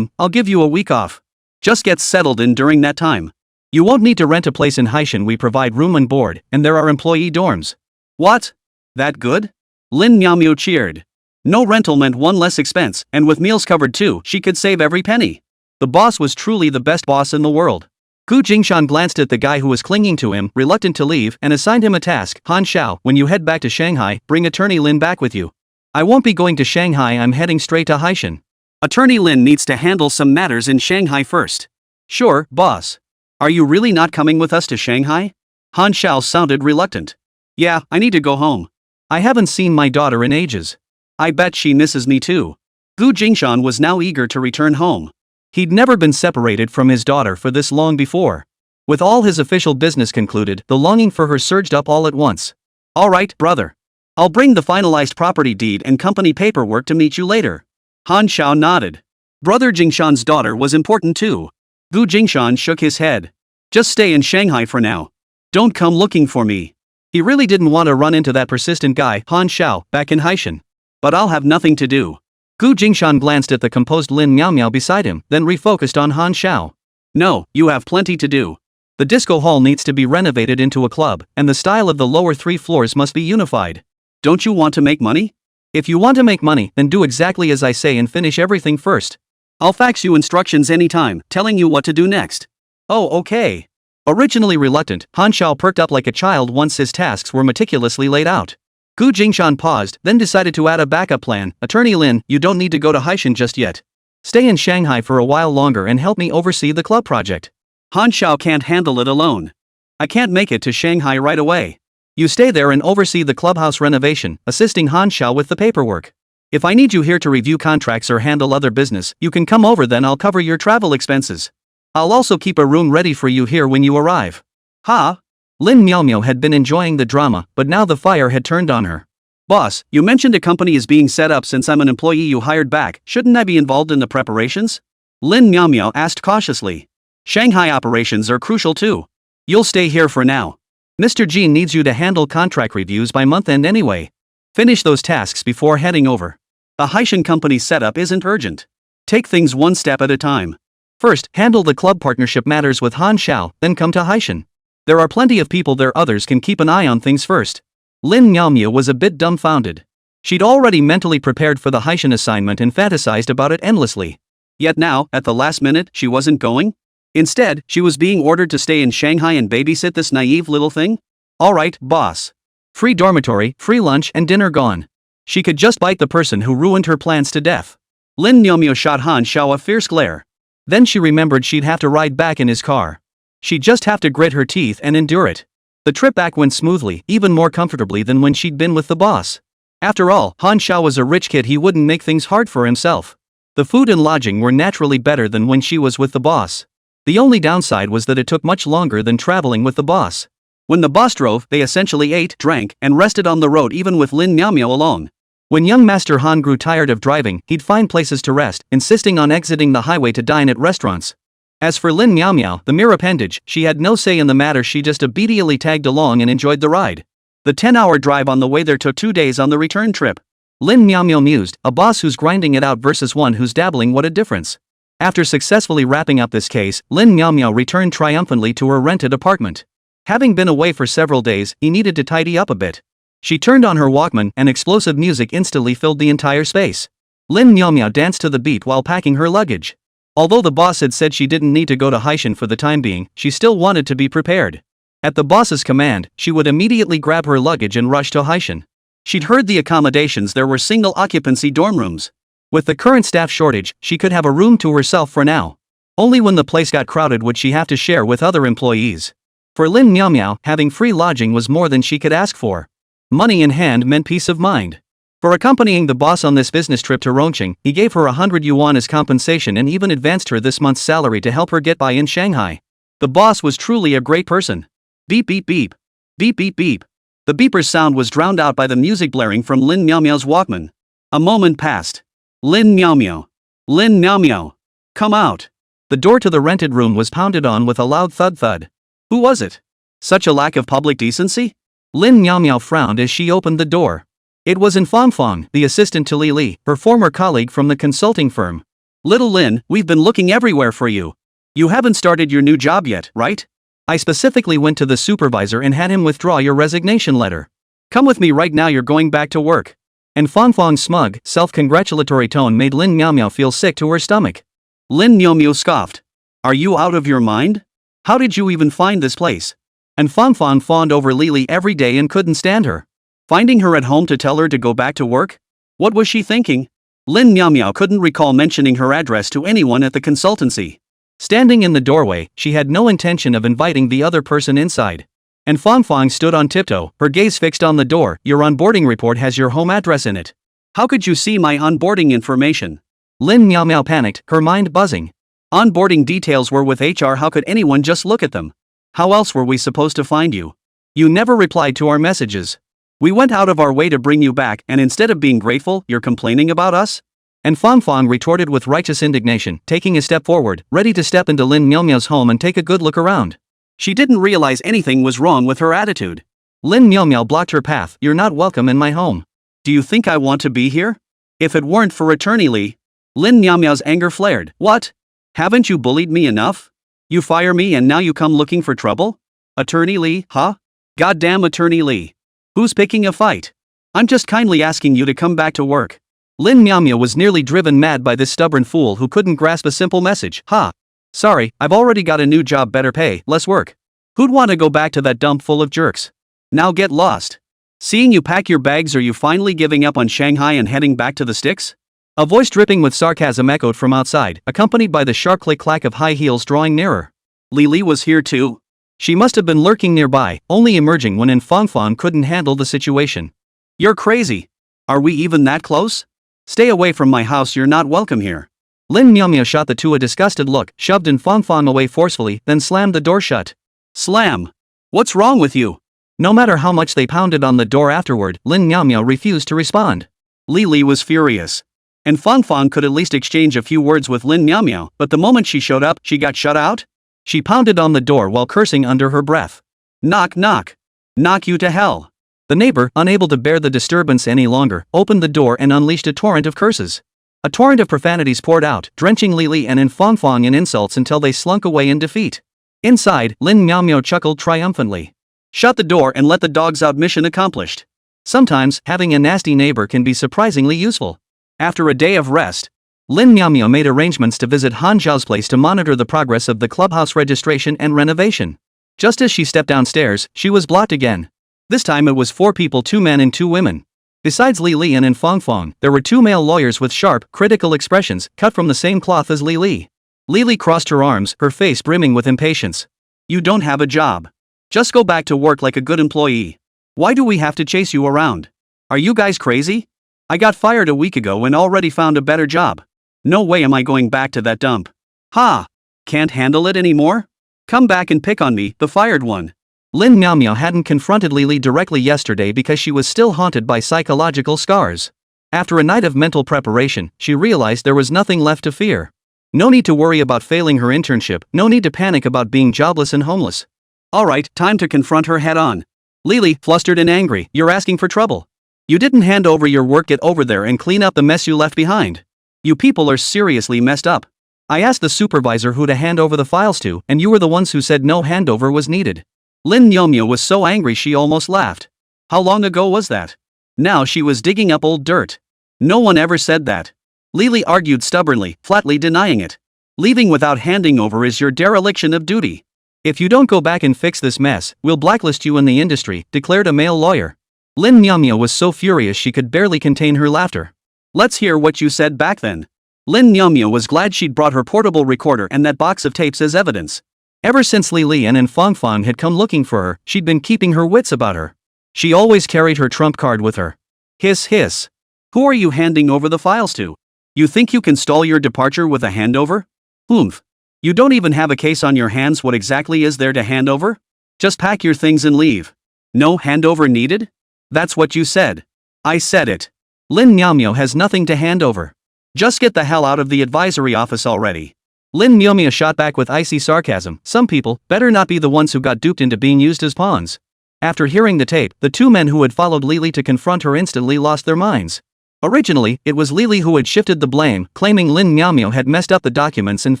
I'll give you a week off. Just get settled in during that time. You won't need to rent a place in Haishan. We provide room and board, and there are employee dorms. What? That good? Lin Miao cheered. No rental meant one less expense, and with meals covered too, she could save every penny. The boss was truly the best boss in the world. Gu Jingshan glanced at the guy who was clinging to him, reluctant to leave, and assigned him a task. Han Xiao, when you head back to Shanghai, bring attorney Lin back with you. I won't be going to Shanghai. I'm heading straight to Haishan. Attorney Lin needs to handle some matters in Shanghai first. Sure, boss. Are you really not coming with us to Shanghai? Han Xiao sounded reluctant. Yeah, I need to go home. I haven't seen my daughter in ages. I bet she misses me too. Gu Jingshan was now eager to return home. He'd never been separated from his daughter for this long before. With all his official business concluded, the longing for her surged up all at once. All right, brother. I'll bring the finalized property deed and company paperwork to meet you later. Han Xiao nodded. Brother Jingshan's daughter was important too. Gu Jingshan shook his head. Just stay in Shanghai for now. Don't come looking for me. He really didn't want to run into that persistent guy, Han Xiao, back in Haishan. But I'll have nothing to do. Gu Jingshan glanced at the composed Lin Miao beside him, then refocused on Han Xiao. No, you have plenty to do. The disco hall needs to be renovated into a club, and the style of the lower 3 floors must be unified. Don't you want to make money? If you want to make money, then do exactly as I say and finish everything first. I'll fax you instructions anytime, telling you what to do next. Oh, okay. Originally reluctant, Han Xiao perked up like a child once his tasks were meticulously laid out. Gu Jingshan paused, then decided to add a backup plan. Attorney Lin, you don't need to go to Haishan just yet. Stay in Shanghai for a while longer and help me oversee the club project. Han Xiao can't handle it alone. I can't make it to Shanghai right away. You stay there and oversee the clubhouse renovation, assisting Han Xiao with the paperwork. If I need you here to review contracts or handle other business, you can come over, then I'll cover your travel expenses. I'll also keep a room ready for you here when you arrive. Ha! Lin Miao had been enjoying the drama, but now the fire had turned on her. Boss, you mentioned a company is being set up. Since I'm an employee you hired back, shouldn't I be involved in the preparations? Lin Miao asked cautiously. Shanghai operations are crucial too. You'll stay here for now. Mr. Jean needs you to handle contract reviews by month end anyway. Finish those tasks before heading over. The Haishan company setup isn't urgent. Take things one step at a time. First, handle the club partnership matters with Han Xiao, then come to Haishan. There are plenty of people there, others can keep an eye on things first. Lin Miao was a bit dumbfounded. She'd already mentally prepared for the Haishan assignment and fantasized about it endlessly. Yet now, at the last minute, she wasn't going? Instead, she was being ordered to stay in Shanghai and babysit this naive little thing? Alright, boss. Free dormitory, free lunch and dinner gone. She could just bite the person who ruined her plans to death. Lin Miao shot Han Xiao a fierce glare. Then she remembered she'd have to ride back in his car. She'd just have to grit her teeth and endure it. The trip back went smoothly, even more comfortably than when she'd been with the boss. After all, Han Xiao was a rich kid, he wouldn't make things hard for himself. The food and lodging were naturally better than when she was with the boss. The only downside was that it took much longer than traveling with the boss. When the boss drove, they essentially ate, drank, and rested on the road even with Lin Miao along. When young Master Han grew tired of driving, he'd find places to rest, insisting on exiting the highway to dine at restaurants. As for Lin Miao, the mere appendage, she had no say in the matter, she just obediently tagged along and enjoyed the ride. The 10-hour drive on the way there took 2 days on the return trip. Lin Miao mused, a boss who's grinding it out versus one who's dabbling, what a difference. After successfully wrapping up this case, Lin Miao returned triumphantly to her rented apartment. Having been away for several days, he needed to tidy up a bit. She turned on her Walkman and explosive music instantly filled the entire space. Lin Miao danced to the beat while packing her luggage. Although the boss had said she didn't need to go to Haishan for the time being, she still wanted to be prepared. At the boss's command, she would immediately grab her luggage and rush to Haishan. She'd heard the accommodations there were single-occupancy dorm rooms. With the current staff shortage, she could have a room to herself for now. Only when the place got crowded would she have to share with other employees. For Lin Miao, having free lodging was more than she could ask for. Money in hand meant peace of mind. For accompanying the boss on this business trip to Rongqing, he gave her 100 yuan as compensation and even advanced her this month's salary to help her get by in Shanghai. The boss was truly a great person. Beep beep beep. Beep beep beep. The beeper's sound was drowned out by the music blaring from Lin Miao's Walkman. A moment passed. Lin Miao. Lin Miao. Come out. The door to the rented room was pounded on with a loud thud-thud. Who was it? Such a lack of public decency? Lin Miao frowned as she opened the door. It was Fong, the assistant to Li, her former colleague from the consulting firm. Little Lin, we've been looking everywhere for you. You haven't started your new job yet, right? I specifically went to the supervisor and had him withdraw your resignation letter. Come with me right now, you're going back to work. And Fong's smug, self-congratulatory tone made Lin Miao feel sick to her stomach. Lin Miao scoffed. Are you out of your mind? How did you even find this place? And Fong fawned over Li every day and couldn't stand her. Finding her at home to tell her to go back to work? What was she thinking? Lin Miao couldn't recall mentioning her address to anyone at the consultancy. Standing in the doorway, she had no intention of inviting the other person inside. And Fong stood on tiptoe, her gaze fixed on the door. Your onboarding report has your home address in it. How could you see my onboarding information? Lin Miao panicked, her mind buzzing. Onboarding details were with HR, how could anyone just look at them? How else were we supposed to find you? You never replied to our messages. We went out of our way to bring you back, and instead of being grateful, you're complaining about us? And Fong Fong retorted with righteous indignation, taking a step forward, ready to step into Lin Miaomiao's home and take a good look around. She didn't realize anything was wrong with her attitude. Lin Miaomiao blocked her path. You're not welcome in my home. Do you think I want to be here? If it weren't for Attorney Li. Lin Miaomiao's anger flared. What? Haven't you bullied me enough? You fire me and now you come looking for trouble? Attorney Li, huh? Goddamn Attorney Li. Who's picking a fight? I'm just kindly asking you to come back to work. Lin Miaomiao was nearly driven mad by this stubborn fool who couldn't grasp a simple message. Ha! Sorry, I've already got a new job, better pay, less work. Who'd want to go back to that dump full of jerks? Now get lost. Seeing you pack your bags, are you finally giving up on Shanghai and heading back to the sticks? A voice dripping with sarcasm echoed from outside, accompanied by the sharp click-clack of high heels drawing nearer. Li was here too. She must have been lurking nearby, only emerging when Fong Fong couldn't handle the situation. You're crazy. Are we even that close? Stay away from my house, you're not welcome here. Lin Miaomiao shot the two a disgusted look, shoved Fong Fong away forcefully, then slammed the door shut. Slam! What's wrong with you? No matter how much they pounded on the door afterward, Lin Miaomiao refused to respond. Li was furious. And Fong Fong could at least exchange a few words with Lin Miaomiao, but the moment she showed up, she got shut out? She pounded on the door while cursing under her breath. Knock knock. Knock you to hell. The neighbor, unable to bear the disturbance any longer, opened the door and unleashed a torrent of curses. A torrent of profanities poured out, drenching Li and Fong Fong in insults until they slunk away in defeat. Inside, Lin Miaomiao chuckled triumphantly. Shut the door and let the dogs out, mission accomplished. Sometimes, having a nasty neighbor can be surprisingly useful. After a day of rest, Lin Miaomiao made arrangements to visit Han Zhao's place to monitor the progress of the clubhouse registration and renovation. Just as she stepped downstairs, she was blocked again. This time it was 4 people, 2 men and 2 women. Besides Li and Fong Fong, there were 2 male lawyers with sharp, critical expressions, cut from the same cloth as Li. Li crossed her arms, her face brimming with impatience. You don't have a job. Just go back to work like a good employee. Why do we have to chase you around? Are you guys crazy? I got fired a week ago and already found a better job. No way am I going back to that dump. Ha! Can't handle it anymore? Come back and pick on me, the fired one. Lin Miaomiao hadn't confronted Li directly yesterday because she was still haunted by psychological scars. After a night of mental preparation, she realized there was nothing left to fear. No need to worry about failing her internship, no need to panic about being jobless and homeless. Alright, time to confront her head on. Li, flustered and angry, you're asking for trouble. You didn't hand over your work, get over there and clean up the mess you left behind. You people are seriously messed up. I asked the supervisor who to hand over the files to, and you were the ones who said no handover was needed. Lin Miaomiao was so angry she almost laughed. How long ago was that? Now she was digging up old dirt. No one ever said that. Li argued stubbornly, flatly denying it. Leaving without handing over is your dereliction of duty. If you don't go back and fix this mess, we'll blacklist you in the industry, declared a male lawyer. Lin Miaomiao was so furious she could barely contain her laughter. Let's hear what you said back then. Lin Miaomiao was glad she'd brought her portable recorder and that box of tapes as evidence. Ever since Li and Fong Fong had come looking for her, she'd been keeping her wits about her. She always carried her trump card with her. Hiss hiss. Who are you handing over the files to? You think you can stall your departure with a handover? Oomph. You don't even have a case on your hands, what exactly is there to hand over? Just pack your things and leave. No handover needed? That's what you said. I said it. Lin Miaomiao has nothing to hand over. Just get the hell out of the advisory office already. Lin Miaomiao shot back with icy sarcasm. Some people better not be the ones who got duped into being used as pawns. After hearing the tape, the 2 men who had followed Li to confront her instantly lost their minds. Originally, it was Li who had shifted the blame, claiming Lin Miaomiao had messed up the documents and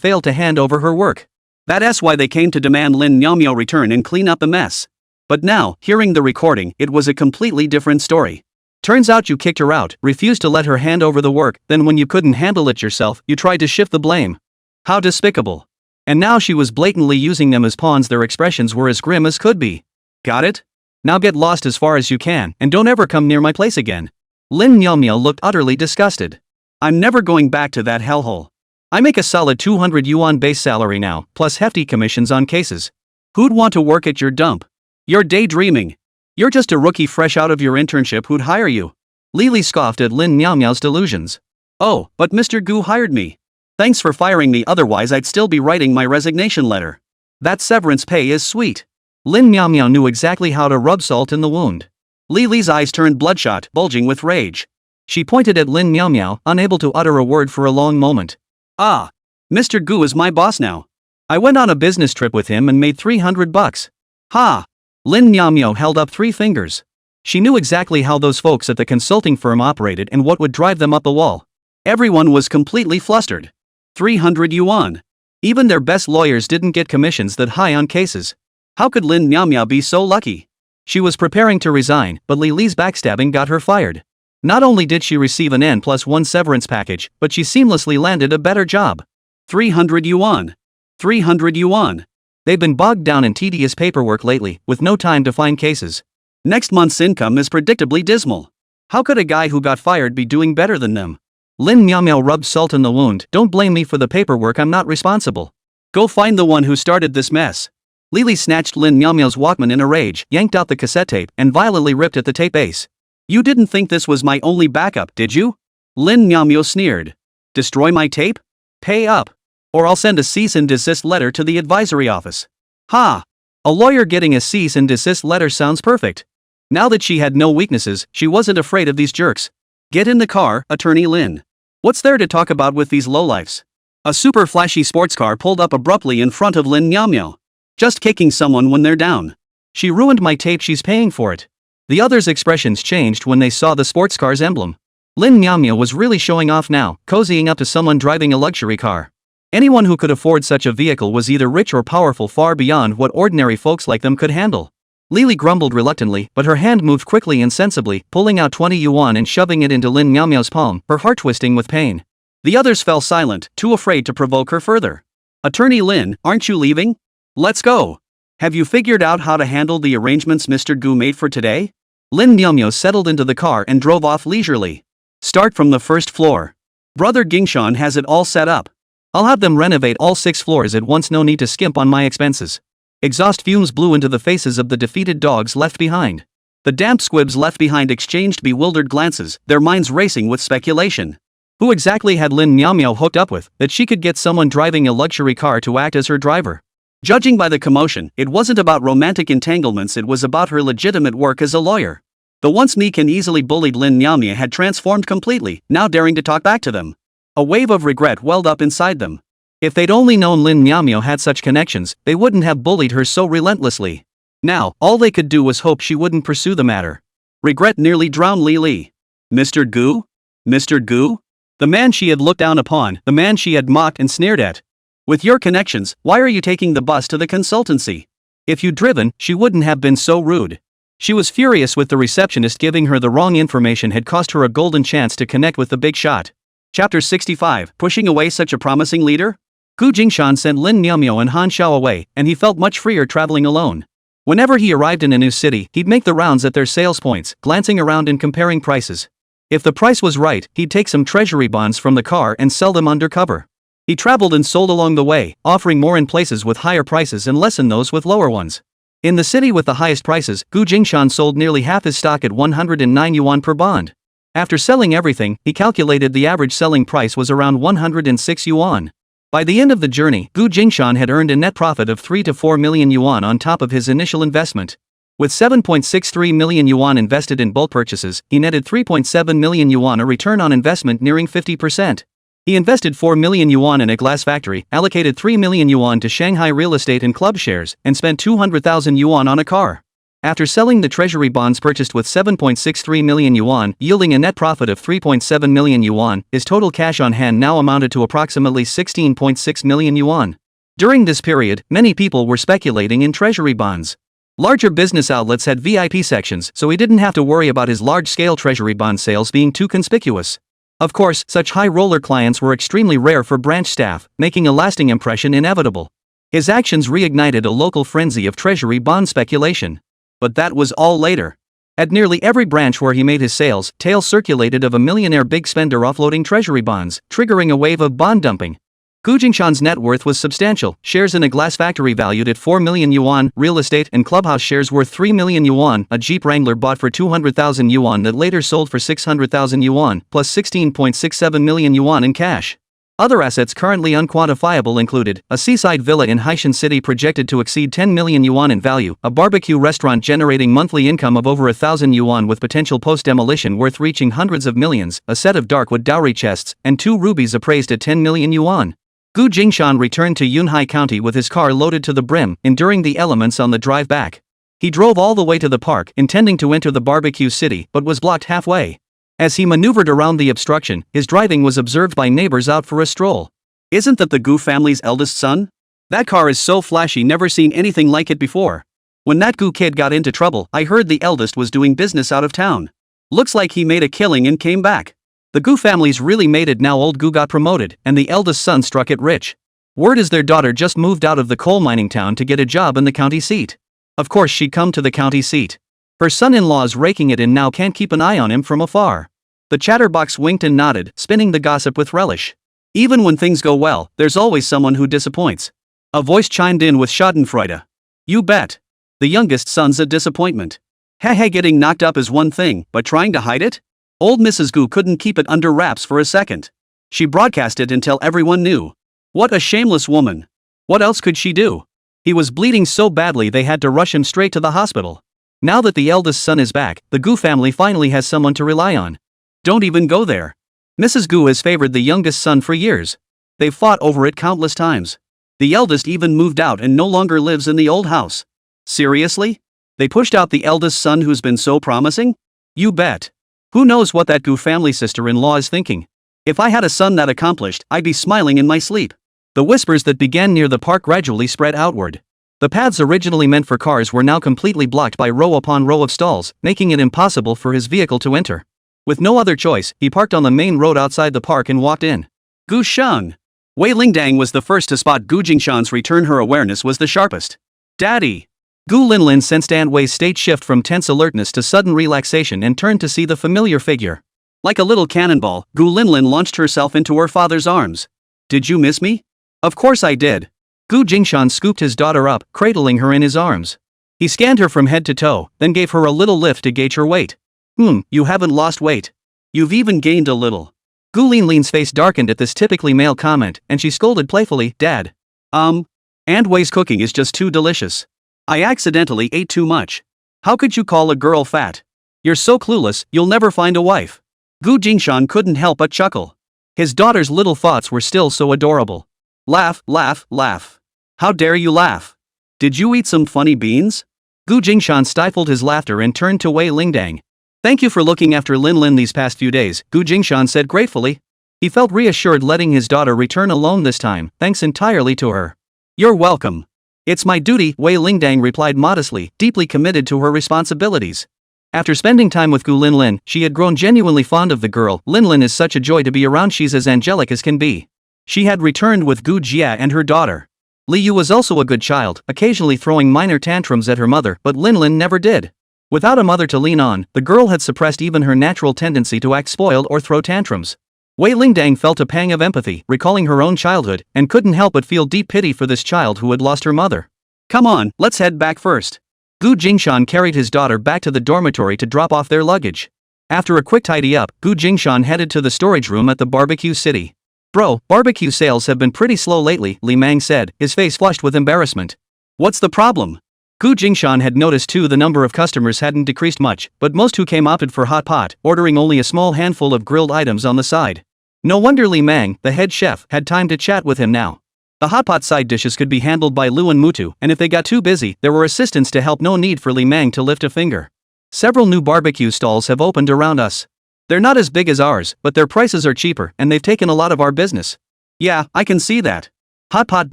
failed to hand over her work. That's why they came to demand Lin Miaomiao return and clean up the mess. But now, hearing the recording, it was a completely different story. Turns out you kicked her out, refused to let her hand over the work, then when you couldn't handle it yourself, you tried to shift the blame. How despicable. And now she was blatantly using them as pawns. Their expressions were as grim as could be. Got it? Now get lost as far as you can, and don't ever come near my place again. Lin Miaomiao looked utterly disgusted. I'm never going back to that hellhole. I make a solid 200 yuan base salary now, plus hefty commissions on cases. Who'd want to work at your dump? You're daydreaming. You're just a rookie fresh out of your internship. Who'd hire you? Li scoffed at Lin Miaomiao's delusions. Oh, but Mr. Gu hired me. Thanks for firing me, otherwise I'd still be writing my resignation letter. That severance pay is sweet. Lin Miaomiao knew exactly how to rub salt in the wound. Lily's eyes turned bloodshot, bulging with rage. She pointed at Lin Miao Miao, unable to utter a word for a long moment. Ah! Mr. Gu is my boss now. I went on a business trip with him and made $300. Ha! Lin Miao Miao held up 3 fingers. She knew exactly how those folks at the consulting firm operated and what would drive them up a wall. Everyone was completely flustered. 300 yuan. Even their best lawyers didn't get commissions that high on cases. How could Lin Miao Miao be so lucky? She was preparing to resign, but Li Li's backstabbing got her fired. Not only did she receive an N+1 severance package, but she seamlessly landed a better job. 300 yuan. 300 yuan. They've been bogged down in tedious paperwork lately, with no time to find cases. Next month's income is predictably dismal. How could a guy who got fired be doing better than them? Lin Miao Miao rubbed salt in the wound. Don't blame me for the paperwork, I'm not responsible. Go find the one who started this mess. Lily snatched Lin Miao Miao's Walkman in a rage, yanked out the cassette tape, and violently ripped at the tape base. You didn't think this was my only backup, did you? Lin Miao Miao sneered. Destroy my tape? Pay up. Or I'll send a cease and desist letter to the advisory office. Ha! A lawyer getting a cease and desist letter sounds perfect. Now that she had no weaknesses, she wasn't afraid of these jerks. Get in the car, Attorney Lin. What's there to talk about with these lowlifes? A super flashy sports car pulled up abruptly in front of Lin Miao Miao. Just kicking someone when they're down. She ruined my tape, she's paying for it. The others' expressions changed when they saw the sports car's emblem. Lin Miao Miao was really showing off now, cozying up to someone driving a luxury car. Anyone who could afford such a vehicle was either rich or powerful, far beyond what ordinary folks like them could handle. Lily grumbled reluctantly, but her hand moved quickly and sensibly, pulling out 20 yuan and shoving it into Lin Miao Miao's palm, her heart twisting with pain. The others fell silent, too afraid to provoke her further. Attorney Lin, aren't you leaving? Let's go. Have you figured out how to handle the arrangements Mr. Gu made for today? Lin Miao Miao settled into the car and drove off leisurely. Start from the first floor. Brother Jingshan has it all set up. I'll have them renovate all 6 floors at once, no need to skimp on my expenses. Exhaust fumes blew into the faces of the defeated dogs left behind. The damp squibs left behind exchanged bewildered glances, their minds racing with speculation. Who exactly had Lin Miao Miao hooked up with, that she could get someone driving a luxury car to act as her driver? Judging by the commotion, it wasn't about romantic entanglements, it was about her legitimate work as a lawyer. The once meek and easily bullied Lin Miao Miao had transformed completely, now daring to talk back to them. A wave of regret welled up inside them. If they'd only known Lin Miao Miao had such connections, they wouldn't have bullied her so relentlessly. Now, all they could do was hope she wouldn't pursue the matter. Regret nearly drowned Li Li. Mr. Gu? Mr. Gu? The man she had looked down upon, the man she had mocked and sneered at. With your connections, why are you taking the bus to the consultancy? If you'd driven, she wouldn't have been so rude. She was furious with the receptionist giving her the wrong information had cost her a golden chance to connect with the big shot. Chapter 65, Pushing Away Such a Promising Leader? Gu Jingshan sent Lin Miao Miao and Han Xiao away, and he felt much freer traveling alone. Whenever he arrived in a new city, he'd make the rounds at their sales points, glancing around and comparing prices. If the price was right, he'd take some treasury bonds from the car and sell them undercover. He traveled and sold along the way, offering more in places with higher prices and less in those with lower ones. In the city with the highest prices, Gu Jingshan sold nearly half his stock at 109 yuan per bond. After selling everything, he calculated the average selling price was around 106 yuan. By the end of the journey, Gu Jingshan had earned a net profit of 3 to 4 million yuan on top of his initial investment. With 7.63 million yuan invested in bulk purchases, he netted 3.7 million yuan, a return on investment nearing 50%. He invested 4 million yuan in a glass factory, allocated 3 million yuan to Shanghai real estate and club shares, and spent 200,000 yuan on a car. After selling the treasury bonds purchased with 7.63 million yuan, yielding a net profit of 3.7 million yuan, his total cash on hand now amounted to approximately 16.6 million yuan. During this period, many people were speculating in treasury bonds. Larger business outlets had VIP sections, so he didn't have to worry about his large-scale treasury bond sales being too conspicuous. Of course, such high-roller clients were extremely rare for branch staff, making a lasting impression inevitable. His actions reignited a local frenzy of treasury bond speculation. But that was all later. At nearly every branch where he made his sales, tales circulated of a millionaire big spender offloading treasury bonds, triggering a wave of bond dumping. Gu Jingshan's net worth was substantial, shares in a glass factory valued at 4 million yuan, real estate and clubhouse shares worth 3 million yuan, a Jeep Wrangler bought for 200,000 yuan that later sold for 600,000 yuan, plus 16.67 million yuan in cash. Other assets currently unquantifiable included a seaside villa in Haishan City projected to exceed 10 million yuan in value, a barbecue restaurant generating monthly income of over 1,000 yuan with potential post-demolition worth reaching hundreds of millions, a set of dark wood dowry chests, and 2 rubies appraised at 10 million yuan. Gu Jingshan returned to Yunhai County with his car loaded to the brim, enduring the elements on the drive back. He drove all the way to the park, intending to enter the barbecue city, but was blocked halfway. As he maneuvered around the obstruction, his driving was observed by neighbors out for a stroll. Isn't that the Gu family's eldest son? That car is so flashy, never seen anything like it before. When that Gu kid got into trouble, I heard the eldest was doing business out of town. Looks like he made a killing and came back. The Gu family's really made it now. Old Gu got promoted, and the eldest son struck it rich. Word is their daughter just moved out of the coal mining town to get a job in the county seat. Of course she'd come to the county seat. Her son-in-law's raking it in now, can't keep an eye on him from afar. The chatterbox winked and nodded, spinning the gossip with relish. Even when things go well, there's always someone who disappoints. A voice chimed in with schadenfreude. You bet. The youngest son's a disappointment. Hey, getting knocked up is one thing, but trying to hide it? Old Mrs. Gu couldn't keep it under wraps for a second. She broadcast it until everyone knew. What a shameless woman. What else could she do? He was bleeding so badly they had to rush him straight to the hospital. Now that the eldest son is back, the Gu family finally has someone to rely on. Don't even go there. Mrs. Gu has favored the youngest son for years. They've fought over it countless times. The eldest even moved out and no longer lives in the old house. Seriously? They pushed out the eldest son who's been so promising? You bet. Who knows what that Gu family sister-in-law is thinking? If I had a son that accomplished, I'd be smiling in my sleep. The whispers that began near the park gradually spread outward. The paths originally meant for cars were now completely blocked by row upon row of stalls, making it impossible for his vehicle to enter. With no other choice, he parked on the main road outside the park and walked in. Gu Sheng. Wei Lingdang was the first to spot Gu Jingshan's return. Her awareness was the sharpest. Daddy! Gu Linlin sensed Aunt Wei's state shift from tense alertness to sudden relaxation and turned to see the familiar figure. Like a little cannonball, Gu Linlin launched herself into her father's arms. Did you miss me? Of course I did. Gu Jingshan scooped his daughter up, cradling her in his arms. He scanned her from head to toe, then gave her a little lift to gauge her weight. You haven't lost weight. You've even gained a little. Gu Linlin's face darkened at this typically male comment, and she scolded playfully, Dad. Aunt Wei's cooking is just too delicious. I accidentally ate too much. How could you call a girl fat? You're so clueless, you'll never find a wife. Gu Jingshan couldn't help but chuckle. His daughter's little thoughts were still so adorable. Laugh, laugh, laugh. How dare you laugh? Did you eat some funny beans? Gu Jingshan stifled his laughter and turned to Wei Lingdang. Thank you for looking after Linlin these past few days, Gu Jingshan said gratefully. He felt reassured letting his daughter return alone this time, thanks entirely to her. You're welcome. It's my duty, Wei Lingdang replied modestly, deeply committed to her responsibilities. After spending time with Gu Linlin, she had grown genuinely fond of the girl. Linlin is such a joy to be around, she's as angelic as can be. She had returned with Gu Jia and her daughter. Li Yu was also a good child, occasionally throwing minor tantrums at her mother, but Linlin never did. Without a mother to lean on, the girl had suppressed even her natural tendency to act spoiled or throw tantrums. Wei Lingdang felt a pang of empathy, recalling her own childhood, and couldn't help but feel deep pity for this child who had lost her mother. Come on, let's head back first. Gu Jingshan carried his daughter back to the dormitory to drop off their luggage. After a quick tidy up, Gu Jingshan headed to the storage room at the barbecue city. Bro, barbecue sales have been pretty slow lately, Li Mang said, his face flushed with embarrassment. What's the problem? Gu Jingshan had noticed too the number of customers hadn't decreased much, but most who came opted for hot pot, ordering only a small handful of grilled items on the side. No wonder Li Mang, the head chef, had time to chat with him now. The hot pot side dishes could be handled by Lu and Mutu, and if they got too busy, there were assistants to help. No need for Li Mang to lift a finger. Several new barbecue stalls have opened around us. They're not as big as ours, but their prices are cheaper, and they've taken a lot of our business. Yeah, I can see that. Hot pot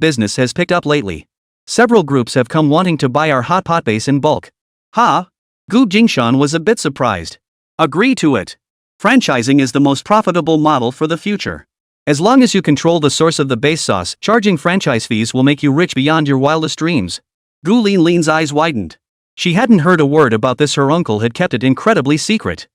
business has picked up lately. Several groups have come wanting to buy our hot pot base in bulk. Huh? Gu Jingshan was a bit surprised. Agree to it. Franchising is the most profitable model for the future. As long as you control the source of the base sauce, charging franchise fees will make you rich beyond your wildest dreams. Gu Linlin's eyes widened. She hadn't heard a word about this. Her uncle had kept it incredibly secret.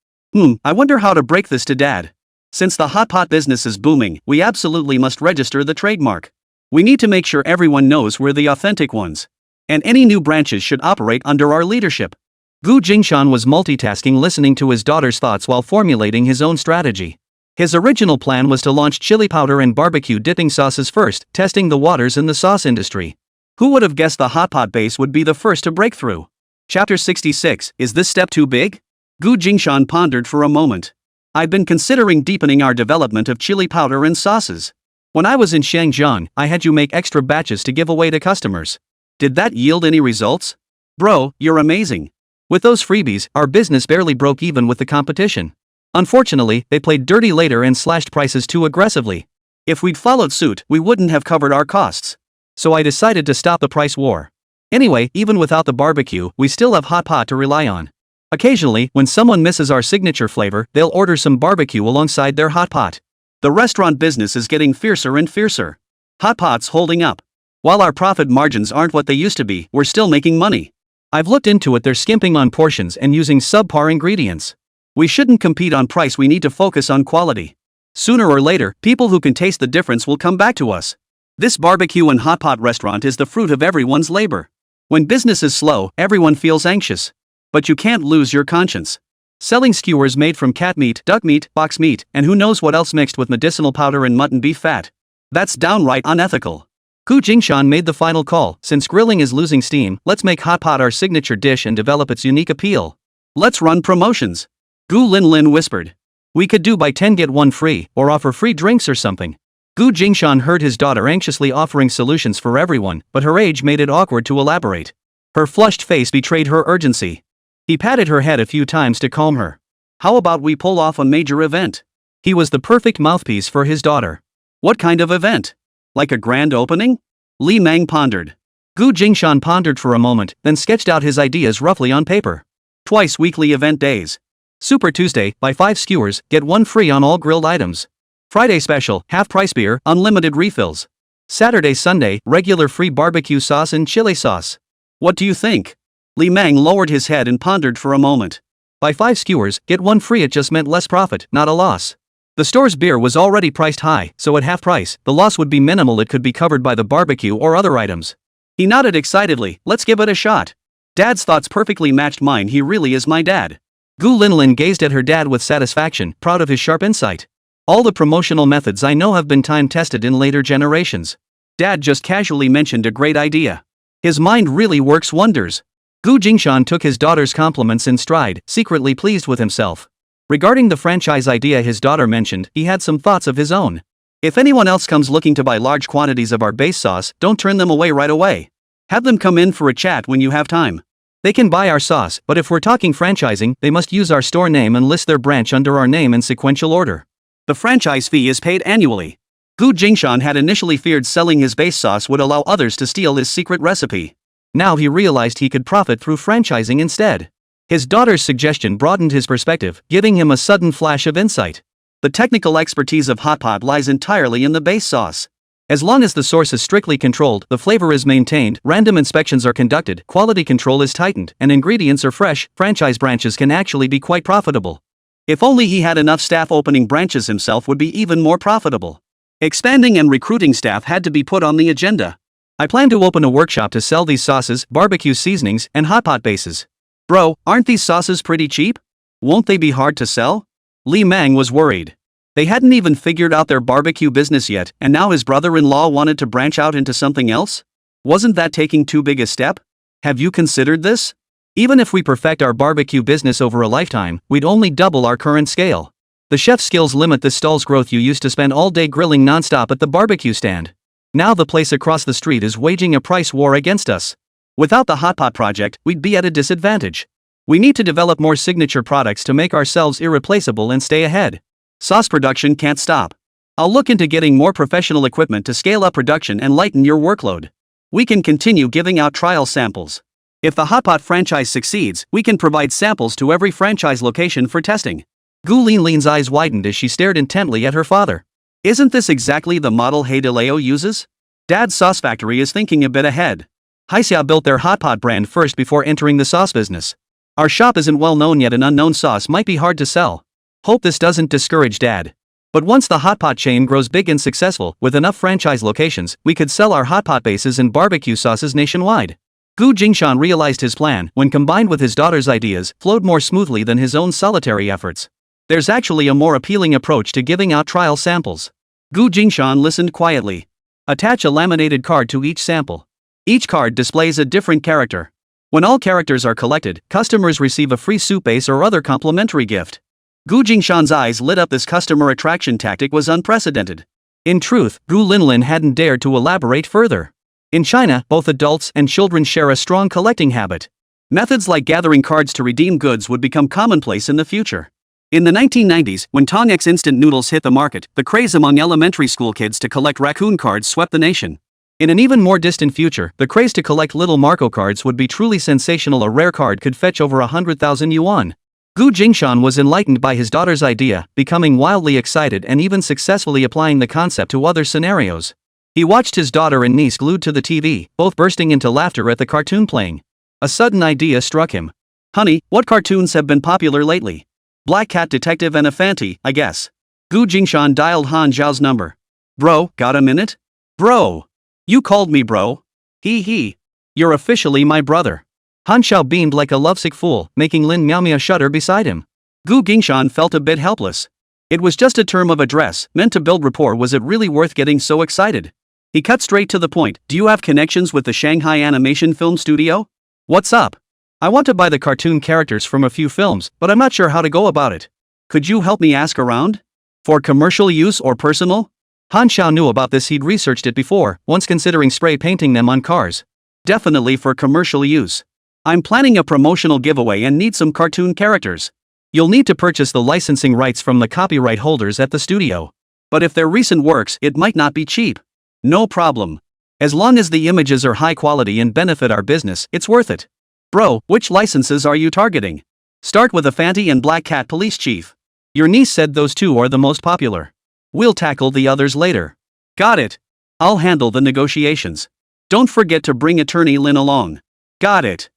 I wonder how to break this to Dad. Since the hot pot business is booming, we absolutely must register the trademark. We need to make sure everyone knows we're the authentic ones. And any new branches should operate under our leadership. Gu Jingshan was multitasking, listening to his daughter's thoughts while formulating his own strategy. His original plan was to launch chili powder and barbecue dipping sauces first, testing the waters in the sauce industry. Who would have guessed the hot pot base would be the first to break through? Chapter 66, Is this step too big? Jingshan pondered for a moment. I'd been considering deepening our development of chili powder and sauces. When I was in Shenzhen, I had you make extra batches to give away to customers. Did that yield any results? Bro, you're amazing. With those freebies, our business barely broke even with the competition. Unfortunately, they played dirty later and slashed prices too aggressively. If we'd followed suit, we wouldn't have covered our costs. So I decided to stop the price war. Anyway, even without the barbecue, we still have hot pot to rely on. Occasionally, when someone misses our signature flavor, they'll order some barbecue alongside their hot pot. The restaurant business is getting fiercer and fiercer. Hot pot's holding up. While our profit margins aren't what they used to be, we're still making money. I've looked into it, they're skimping on portions and using subpar ingredients. We shouldn't compete on price, we need to focus on quality. Sooner or later, people who can taste the difference will come back to us. This barbecue and hot pot restaurant is the fruit of everyone's labor. When business is slow, everyone feels anxious. But you can't lose your conscience. Selling skewers made from cat meat, duck meat, box meat, and who knows what else mixed with medicinal powder and mutton beef fat. That's downright unethical. Jingshan made the final call. Since grilling is losing steam, let's make hot pot our signature dish and develop its unique appeal. Let's run promotions. Lin whispered. We could do buy 10 get 1 free, or offer free drinks or something. Jingshan heard his daughter anxiously offering solutions for everyone, but her age made it awkward to elaborate. Her flushed face betrayed her urgency. He patted her head a few times to calm her. How about we pull off a major event? He was the perfect mouthpiece for his daughter. What kind of event? Like a grand opening? Li Mang pondered. Jingshan pondered for a moment, then sketched out his ideas roughly on paper. Twice weekly event days. Super Tuesday, buy 5 skewers, get 1 free on all grilled items. Friday special, half-price beer, unlimited refills. Saturday Sunday, regular free barbecue sauce and chili sauce. What do you think? Li Mang lowered his head and pondered for a moment. Buy 5 skewers, get 1 free, it just meant less profit, not a loss. The store's beer was already priced high, so at half price, the loss would be minimal, it could be covered by the barbecue or other items. He nodded excitedly, let's give it a shot. Dad's thoughts perfectly matched mine, he really is my dad. Lin gazed at her dad with satisfaction, proud of his sharp insight. All the promotional methods I know have been time-tested in later generations. Dad just casually mentioned a great idea. His mind really works wonders. Jingshan took his daughter's compliments in stride, secretly pleased with himself. Regarding the franchise idea his daughter mentioned, he had some thoughts of his own. If anyone else comes looking to buy large quantities of our base sauce, don't turn them away right away. Have them come in for a chat when you have time. They can buy our sauce, but if we're talking franchising, they must use our store name and list their branch under our name in sequential order. The franchise fee is paid annually. Jingshan had initially feared selling his base sauce would allow others to steal his secret recipe. Now he realized he could profit through franchising instead. His daughter's suggestion broadened his perspective, giving him a sudden flash of insight. The technical expertise of hot pot lies entirely in the base sauce. As long as the source is strictly controlled, the flavor is maintained, random inspections are conducted, quality control is tightened, and ingredients are fresh, franchise branches can actually be quite profitable. If only he had enough staff, opening branches himself would be even more profitable. Expanding and recruiting staff had to be put on the agenda. I plan to open a workshop to sell these sauces, barbecue seasonings, and hot pot bases. Bro, aren't these sauces pretty cheap? Won't they be hard to sell? Li Mang was worried. They hadn't even figured out their barbecue business yet, and now his brother-in-law wanted to branch out into something else? Wasn't that taking too big a step? Have you considered this? Even if we perfect our barbecue business over a lifetime, we'd only double our current scale. The chef's skills limit the stall's growth. You used to spend all day grilling non-stop at the barbecue stand. Now the place across the street is waging a price war against us. Without the hot pot project, we'd be at a disadvantage. We need to develop more signature products to make ourselves irreplaceable and stay ahead. Sauce production can't stop. I'll look into getting more professional equipment to scale up production and lighten your workload. We can continue giving out trial samples. If the hot pot franchise succeeds, we can provide samples to every franchise location for testing. Lin's eyes widened as she stared intently at her father. Isn't this exactly the model Heideleo uses? Dad's sauce factory is thinking a bit ahead. Haixia built their hot pot brand first before entering the sauce business. Our shop isn't well known yet, an unknown sauce might be hard to sell. Hope this doesn't discourage Dad. But once the hot pot chain grows big and successful, with enough franchise locations, we could sell our hot pot bases and barbecue sauces nationwide. Jingshan realized his plan, when combined with his daughter's ideas, flowed more smoothly than his own solitary efforts. There's actually a more appealing approach to giving out trial samples. Gu Jingshan listened quietly. Attach a laminated card to each sample. Each card displays a different character. When all characters are collected, customers receive a free soup base or other complimentary gift. Gu Jingshan's eyes lit up. This customer attraction tactic was unprecedented. In truth, Gu Linlin hadn't dared to elaborate further. In China, both adults and children share a strong collecting habit. Methods like gathering cards to redeem goods would become commonplace in the future. In the 1990s, when Tongx instant noodles hit the market, the craze among elementary school kids to collect raccoon cards swept the nation. In an even more distant future, the craze to collect little Marco cards would be truly sensational. A rare card could fetch over 100,000 yuan. Gu Jingshan was enlightened by his daughter's idea, becoming wildly excited and even successfully applying the concept to other scenarios. He watched his daughter and niece glued to the TV, both bursting into laughter at the cartoon playing. A sudden idea struck him. Honey, what cartoons have been popular lately? Black Cat Detective and a Fanty, I guess. Gu Jingshan dialed Han Zhao's number. Bro, got a minute? Bro. You called me bro? He. You're officially my brother. Han Zhao beamed like a lovesick fool, making Lin Miao shudder beside him. Gu Jingshan felt a bit helpless. It was just a term of address, meant to build rapport. Was it really worth getting so excited? He cut straight to the point. Do you have connections with the Shanghai Animation Film Studio? What's up? I want to buy the cartoon characters from a few films, but I'm not sure how to go about it. Could you help me ask around? For commercial use or personal? Han Zhao knew about this. He'd researched it before, once considering spray painting them on cars. Definitely for commercial use. I'm planning a promotional giveaway and need some cartoon characters. You'll need to purchase the licensing rights from the copyright holders at the studio. But if they're recent works, it might not be cheap. No problem. As long as the images are high quality and benefit our business, it's worth it. Bro, which licenses are you targeting? Start with a Fanty and Black Cat Police Chief. Your niece said those two are the most popular. We'll tackle the others later. Got it. I'll handle the negotiations. Don't forget to bring Attorney Lin along. Got it.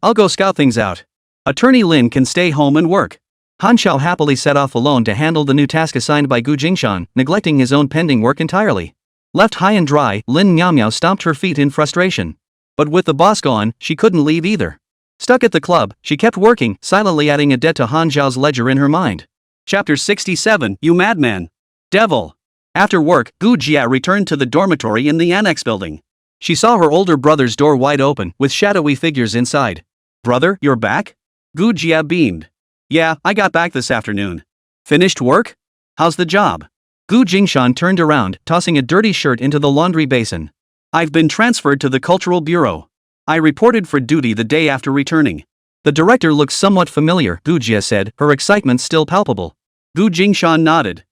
I'll go scout things out. Attorney Lin can stay home and work. Han Zhao happily set off alone to handle the new task assigned by Gu Jingshan, neglecting his own pending work entirely. Left high and dry, Lin Miao stomped her feet in frustration. But with the boss gone, she couldn't leave either. Stuck at the club, she kept working, silently adding a debt to Han Zhao's ledger in her mind. Chapter 67, You Madman. Devil. After work, Gu Jia returned to the dormitory in the annex building. She saw her older brother's door wide open, with shadowy figures inside. Brother, you're back? Gu Jia beamed. Yeah, I got back this afternoon. Finished work? How's the job? Gu Jingshan turned around, tossing a dirty shirt into the laundry basin. I've been transferred to the Cultural Bureau. I reported for duty the day after returning. The director looks somewhat familiar, Gu Jia said, her excitement still palpable. Gu Jingshan nodded.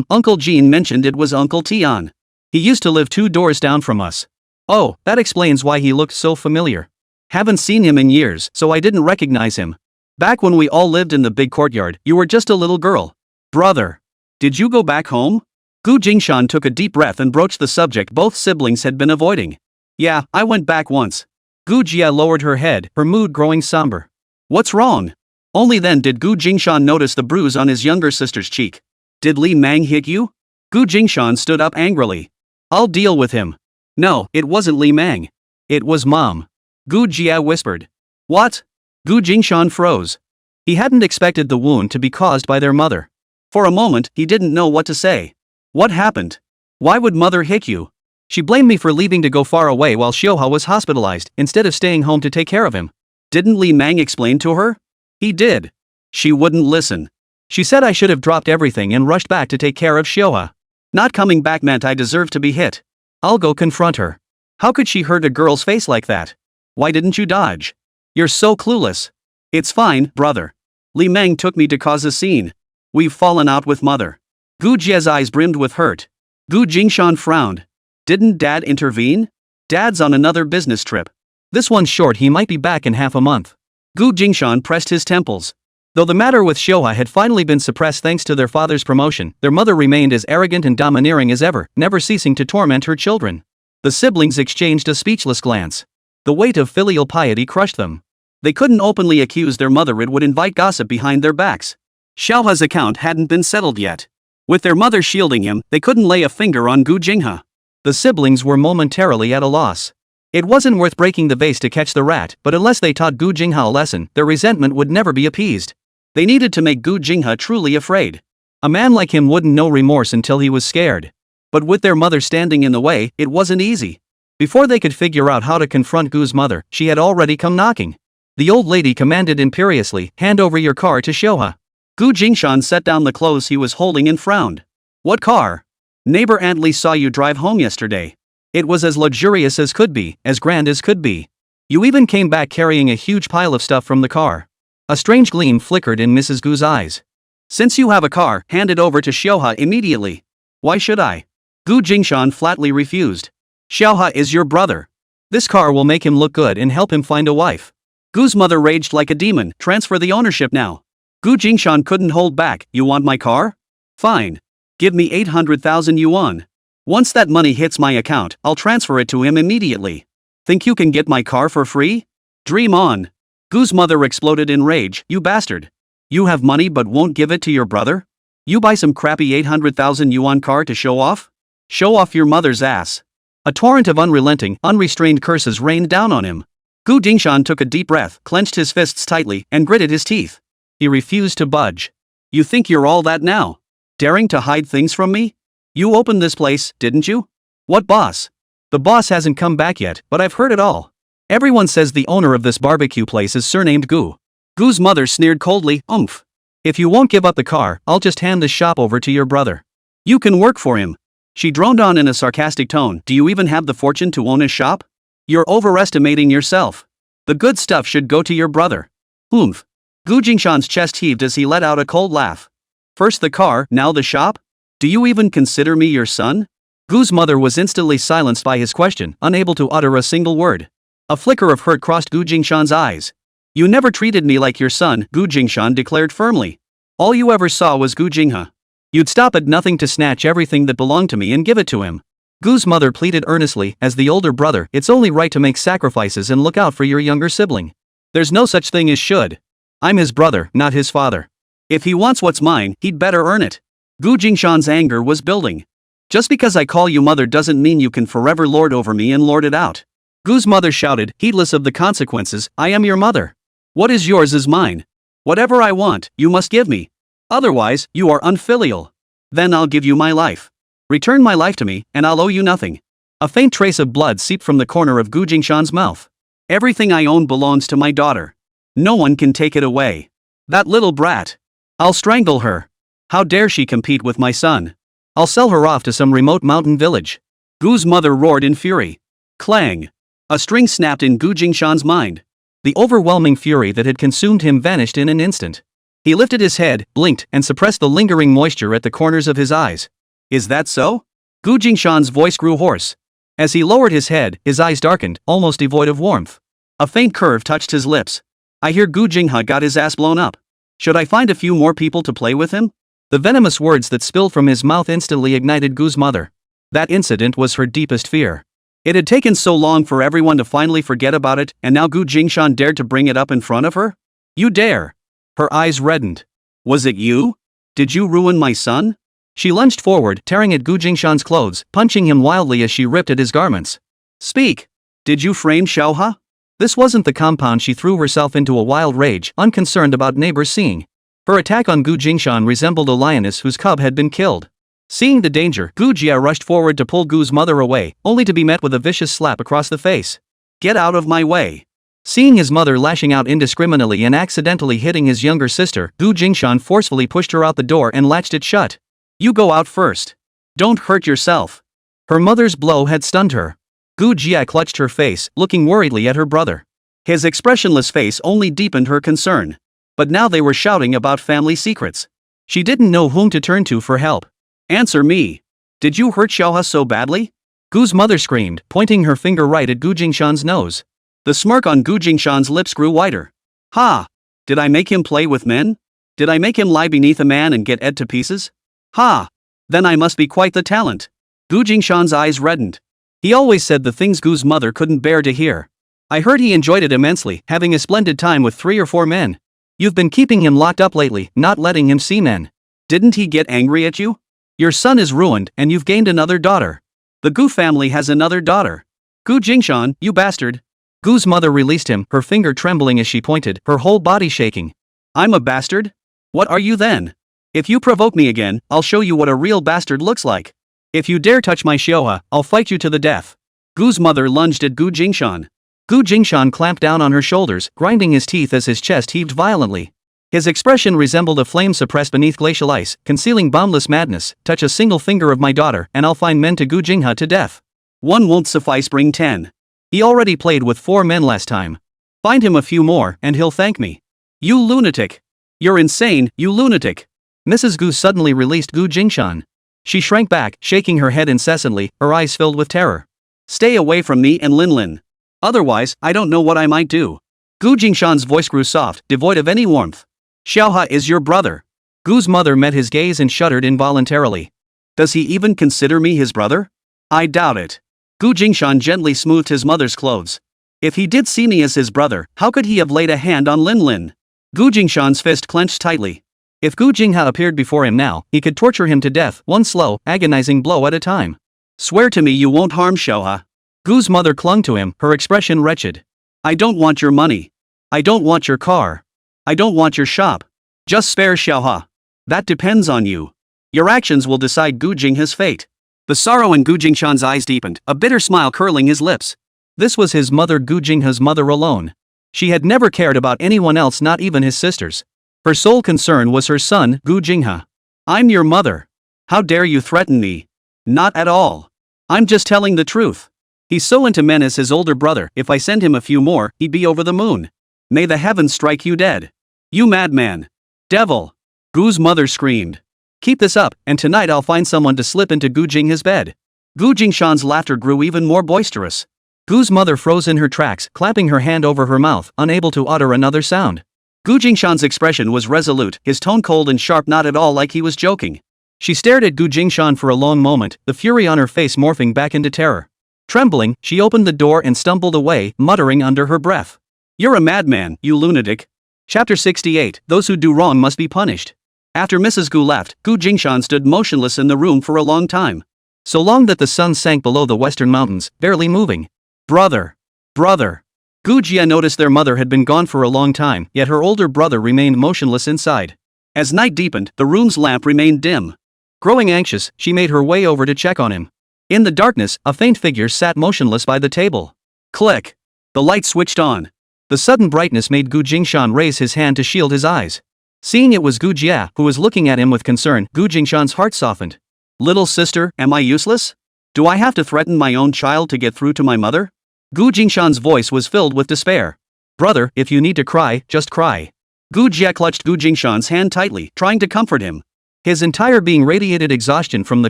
Uncle Jean mentioned it was Uncle Tian. He used to live 2 doors down from us. Oh, that explains why he looked so familiar. Haven't seen him in years, so I didn't recognize him. Back when we all lived in the big courtyard, you were just a little girl. Brother. Did you go back home? Gu Jingshan took a deep breath and broached the subject both siblings had been avoiding. Yeah, I went back once. Gu Jia lowered her head, her mood growing somber. What's wrong? Only then did Gu Jingshan notice the bruise on his younger sister's cheek. Did Li Mang hit you? Gu Jingshan stood up angrily. I'll deal with him. No, it wasn't Li Mang. It was Mom. Gu Jia whispered. What? Gu Jingshan froze. He hadn't expected the wound to be caused by their mother. For a moment, he didn't know what to say. What happened? Why would mother hit you? She blamed me for leaving to go far away while Xiuhua was hospitalized, instead of staying home to take care of him. Didn't Li Mang explain to her? He did. She wouldn't listen. She said I should have dropped everything and rushed back to take care of Xiuhua. Not coming back meant I deserved to be hit. I'll go confront her. How could she hurt a girl's face like that? Why didn't you dodge? You're so clueless. It's fine, brother. Li Mang took me to cause a scene. We've fallen out with mother. Gu Jia's eyes brimmed with hurt. Gu Jingshan frowned. Didn't Dad intervene? Dad's on another business trip. This one's short, he might be back in half a month. Gu Jingshan pressed his temples. Though the matter with Xiuhua had finally been suppressed thanks to their father's promotion, their mother remained as arrogant and domineering as ever, never ceasing to torment her children. The siblings exchanged a speechless glance. The weight of filial piety crushed them. They couldn't openly accuse their mother, it would invite gossip behind their backs. Xiaohua's account hadn't been settled yet. With their mother shielding him, they couldn't lay a finger on Gu Jinghe. The siblings were momentarily at a loss. It wasn't worth breaking the vase to catch the rat, but unless they taught Gu Jinghe a lesson, their resentment would never be appeased. They needed to make Gu Jinghe truly afraid. A man like him wouldn't know remorse until he was scared. But with their mother standing in the way, it wasn't easy. Before they could figure out how to confront Gu's mother, she had already come knocking. The old lady commanded imperiously, "Hand over your car to Xiaohe." Gu Jingshan set down the clothes he was holding and frowned. "What car? Neighbor Aunt Lee saw you drive home yesterday. It was as luxurious as could be, as grand as could be. You even came back carrying a huge pile of stuff from the car." A strange gleam flickered in Mrs. Gu's eyes. "Since you have a car, hand it over to Xiaohe immediately." "Why should I?" Gu Jingshan flatly refused. "Xiaohe is your brother. This car will make him look good and help him find a wife." Gu's mother raged like a demon. "Transfer the ownership now." Gu Jingshan couldn't hold back. "You want my car? Fine. Give me 800,000 yuan. Once that money hits my account, I'll transfer it to him immediately. Think you can get my car for free? Dream on." Gu's mother exploded in rage. "You bastard. You have money but won't give it to your brother? You buy some crappy 800,000 yuan car to show off? Show off your mother's ass." A torrent of unrelenting, unrestrained curses rained down on him. Gu Jingshan took a deep breath, clenched his fists tightly, and gritted his teeth. He refused to budge. "You think you're all that now? Daring to hide things from me? You opened this place, didn't you?" "What boss?" "The boss hasn't come back yet, but I've heard it all. Everyone says the owner of this barbecue place is surnamed Gu." Gu's mother sneered coldly. "Oomph. If you won't give up the car, I'll just hand this shop over to your brother. You can work for him." She droned on in a sarcastic tone. "Do you even have the fortune to own a shop? You're overestimating yourself. The good stuff should go to your brother." "Oomph." Gu Jingshan's chest heaved as he let out a cold laugh. "First the car, now the shop? Do you even consider me your son?" Gu's mother was instantly silenced by his question, unable to utter a single word. A flicker of hurt crossed Gu Jingshan's eyes. "You never treated me like your son," Gu Jingshan declared firmly. "All you ever saw was Gu Jinghe. You'd stop at nothing to snatch everything that belonged to me and give it to him." Gu's mother pleaded earnestly. "As the older brother, it's only right to make sacrifices and look out for your younger sibling. There's no such thing as should. I'm his brother, not his father. If he wants what's mine, he'd better earn it." Gu Jingshan's anger was building. "Just because I call you mother doesn't mean you can forever lord over me and lord it out." Gu's mother shouted, heedless of the consequences. "I am your mother. What is yours is mine. Whatever I want, you must give me. Otherwise, you are unfilial. Then I'll give you my life. Return my life to me, and I'll owe you nothing." A faint trace of blood seeped from the corner of Gu Jingshan's mouth. "Everything I own belongs to my daughter. No one can take it away. That little brat. I'll strangle her. How dare she compete with my son? I'll sell her off to some remote mountain village." Gu's mother roared in fury. Clang. A string snapped in Gu Jingshan's mind. The overwhelming fury that had consumed him vanished in an instant. He lifted his head, blinked, and suppressed the lingering moisture at the corners of his eyes. "Is that so?" Gu Jingshan's voice grew hoarse. As he lowered his head, his eyes darkened, almost devoid of warmth. A faint curve touched his lips. "I hear Gu Jinghe got his ass blown up. Should I find a few more people to play with him?" The venomous words that spilled from his mouth instantly ignited Gu's mother. That incident was her deepest fear. It had taken so long for everyone to finally forget about it, and now Gu Jingshan dared to bring it up in front of her? "You dare!" Her eyes reddened. "Was it you? Did you ruin my son?" She lunged forward, tearing at Gu Jingshan's clothes, punching him wildly as she ripped at his garments. "Speak! Did you frame Xiaohe?" This wasn't the compound. She threw herself into a wild rage, unconcerned about neighbors seeing. Her attack on Gu Jingshan resembled a lioness whose cub had been killed. Seeing the danger, Gu Jia rushed forward to pull Gu's mother away, only to be met with a vicious slap across the face. "Get out of my way!" Seeing his mother lashing out indiscriminately and accidentally hitting his younger sister, Gu Jingshan forcefully pushed her out the door and latched it shut. "You go out first. Don't hurt yourself." Her mother's blow had stunned her. Gu Jia clutched her face, looking worriedly at her brother. His expressionless face only deepened her concern. But now they were shouting about family secrets. She didn't know whom to turn to for help. "Answer me. Did you hurt Xiaohe so badly?" Gu's mother screamed, pointing her finger right at Gu Jingshan's nose. The smirk on Gu Jingshan's lips grew wider. "Ha! Did I make him play with men? Did I make him lie beneath a man and get ed to pieces? Ha! Then I must be quite the talent." Gu Jingshan's eyes reddened. He always said the things Gu's mother couldn't bear to hear. "I heard he enjoyed it immensely, having a splendid time with 3 or 4 men. You've been keeping him locked up lately, not letting him see men. Didn't he get angry at you? Your son is ruined, and you've gained another daughter. The Gu family has another daughter. Gu Jingshan, you bastard." Gu's mother released him, her finger trembling as she pointed, her whole body shaking. "I'm a bastard? What are you then? If you provoke me again, I'll show you what a real bastard looks like. If you dare touch my Xiaoha, I'll fight you to the death. Gu's mother lunged at Gu Jingshan. Gu Jingshan clamped down on her shoulders, grinding his teeth as his chest heaved violently. His expression resembled a flame suppressed beneath glacial ice, concealing boundless madness. Touch a single finger of my daughter, and I'll find men to Gu Jingha to death. One won't suffice, bring 10. He already played with 4 men last time. Find him a few more, and he'll thank me. You lunatic. You're insane, you lunatic. Mrs. Gu suddenly released Gu Jingshan. She shrank back, shaking her head incessantly, her eyes filled with terror. Stay away from me and Lin Lin. Otherwise, I don't know what I might do. Gu Jingshan's voice grew soft, devoid of any warmth. Xiaoha is your brother. Gu's mother met his gaze and shuddered involuntarily. Does he even consider me his brother? I doubt it. Gu Jingshan gently smoothed his mother's clothes. If he did see me as his brother, how could he have laid a hand on Lin Lin? Gu Jingshan's fist clenched tightly. If Gu Jingha appeared before him now, he could torture him to death, one slow, agonizing blow at a time. Swear to me you won't harm Xiaoha. Gu's mother clung to him, her expression wretched. I don't want your money. I don't want your car. I don't want your shop. Just spare Xiaoha. That depends on you. Your actions will decide Gu Jingha's fate. The sorrow in Gu Jingshan's eyes deepened, a bitter smile curling his lips. This was his mother, Gu Jingha's mother alone. She had never cared about anyone else, not even his sisters. Her sole concern was her son, Gu Jingha. I'm your mother. How dare you threaten me? Not at all. I'm just telling the truth. He's so into men as his older brother, if I send him a few more, he'd be over the moon. May the heavens strike you dead. You madman. Devil. Gu's mother screamed. Keep this up, and tonight I'll find someone to slip into Gu Jingha's bed. Gu Jingshan's laughter grew even more boisterous. Gu's mother froze in her tracks, clapping her hand over her mouth, unable to utter another sound. Gu Jingshan's expression was resolute, his tone cold and sharp, not at all like he was joking. She stared at Gu Jingshan for a long moment, the fury on her face morphing back into terror. Trembling, she opened the door and stumbled away, muttering under her breath. You're a madman, you lunatic. Chapter 68, Those who do wrong must be punished. After Mrs. Gu left, Gu Jingshan stood motionless in the room for a long time. So long that the sun sank below the western mountains, barely moving. Brother. Brother. Gu Jia noticed their mother had been gone for a long time, yet her older brother remained motionless inside. As night deepened, the room's lamp remained dim. Growing anxious, she made her way over to check on him. In the darkness, a faint figure sat motionless by the table. Click. The light switched on. The sudden brightness made Gu Jingshan raise his hand to shield his eyes. Seeing it was Gu Jia, who was looking at him with concern, Gu Jingshan's heart softened. Little sister, am I useless? Do I have to threaten my own child to get through to my mother? Gu Jingshan's voice was filled with despair. Brother, if you need to cry, just cry. Gu Jia clutched Gu Jingshan's hand tightly, trying to comfort him. His entire being radiated exhaustion from the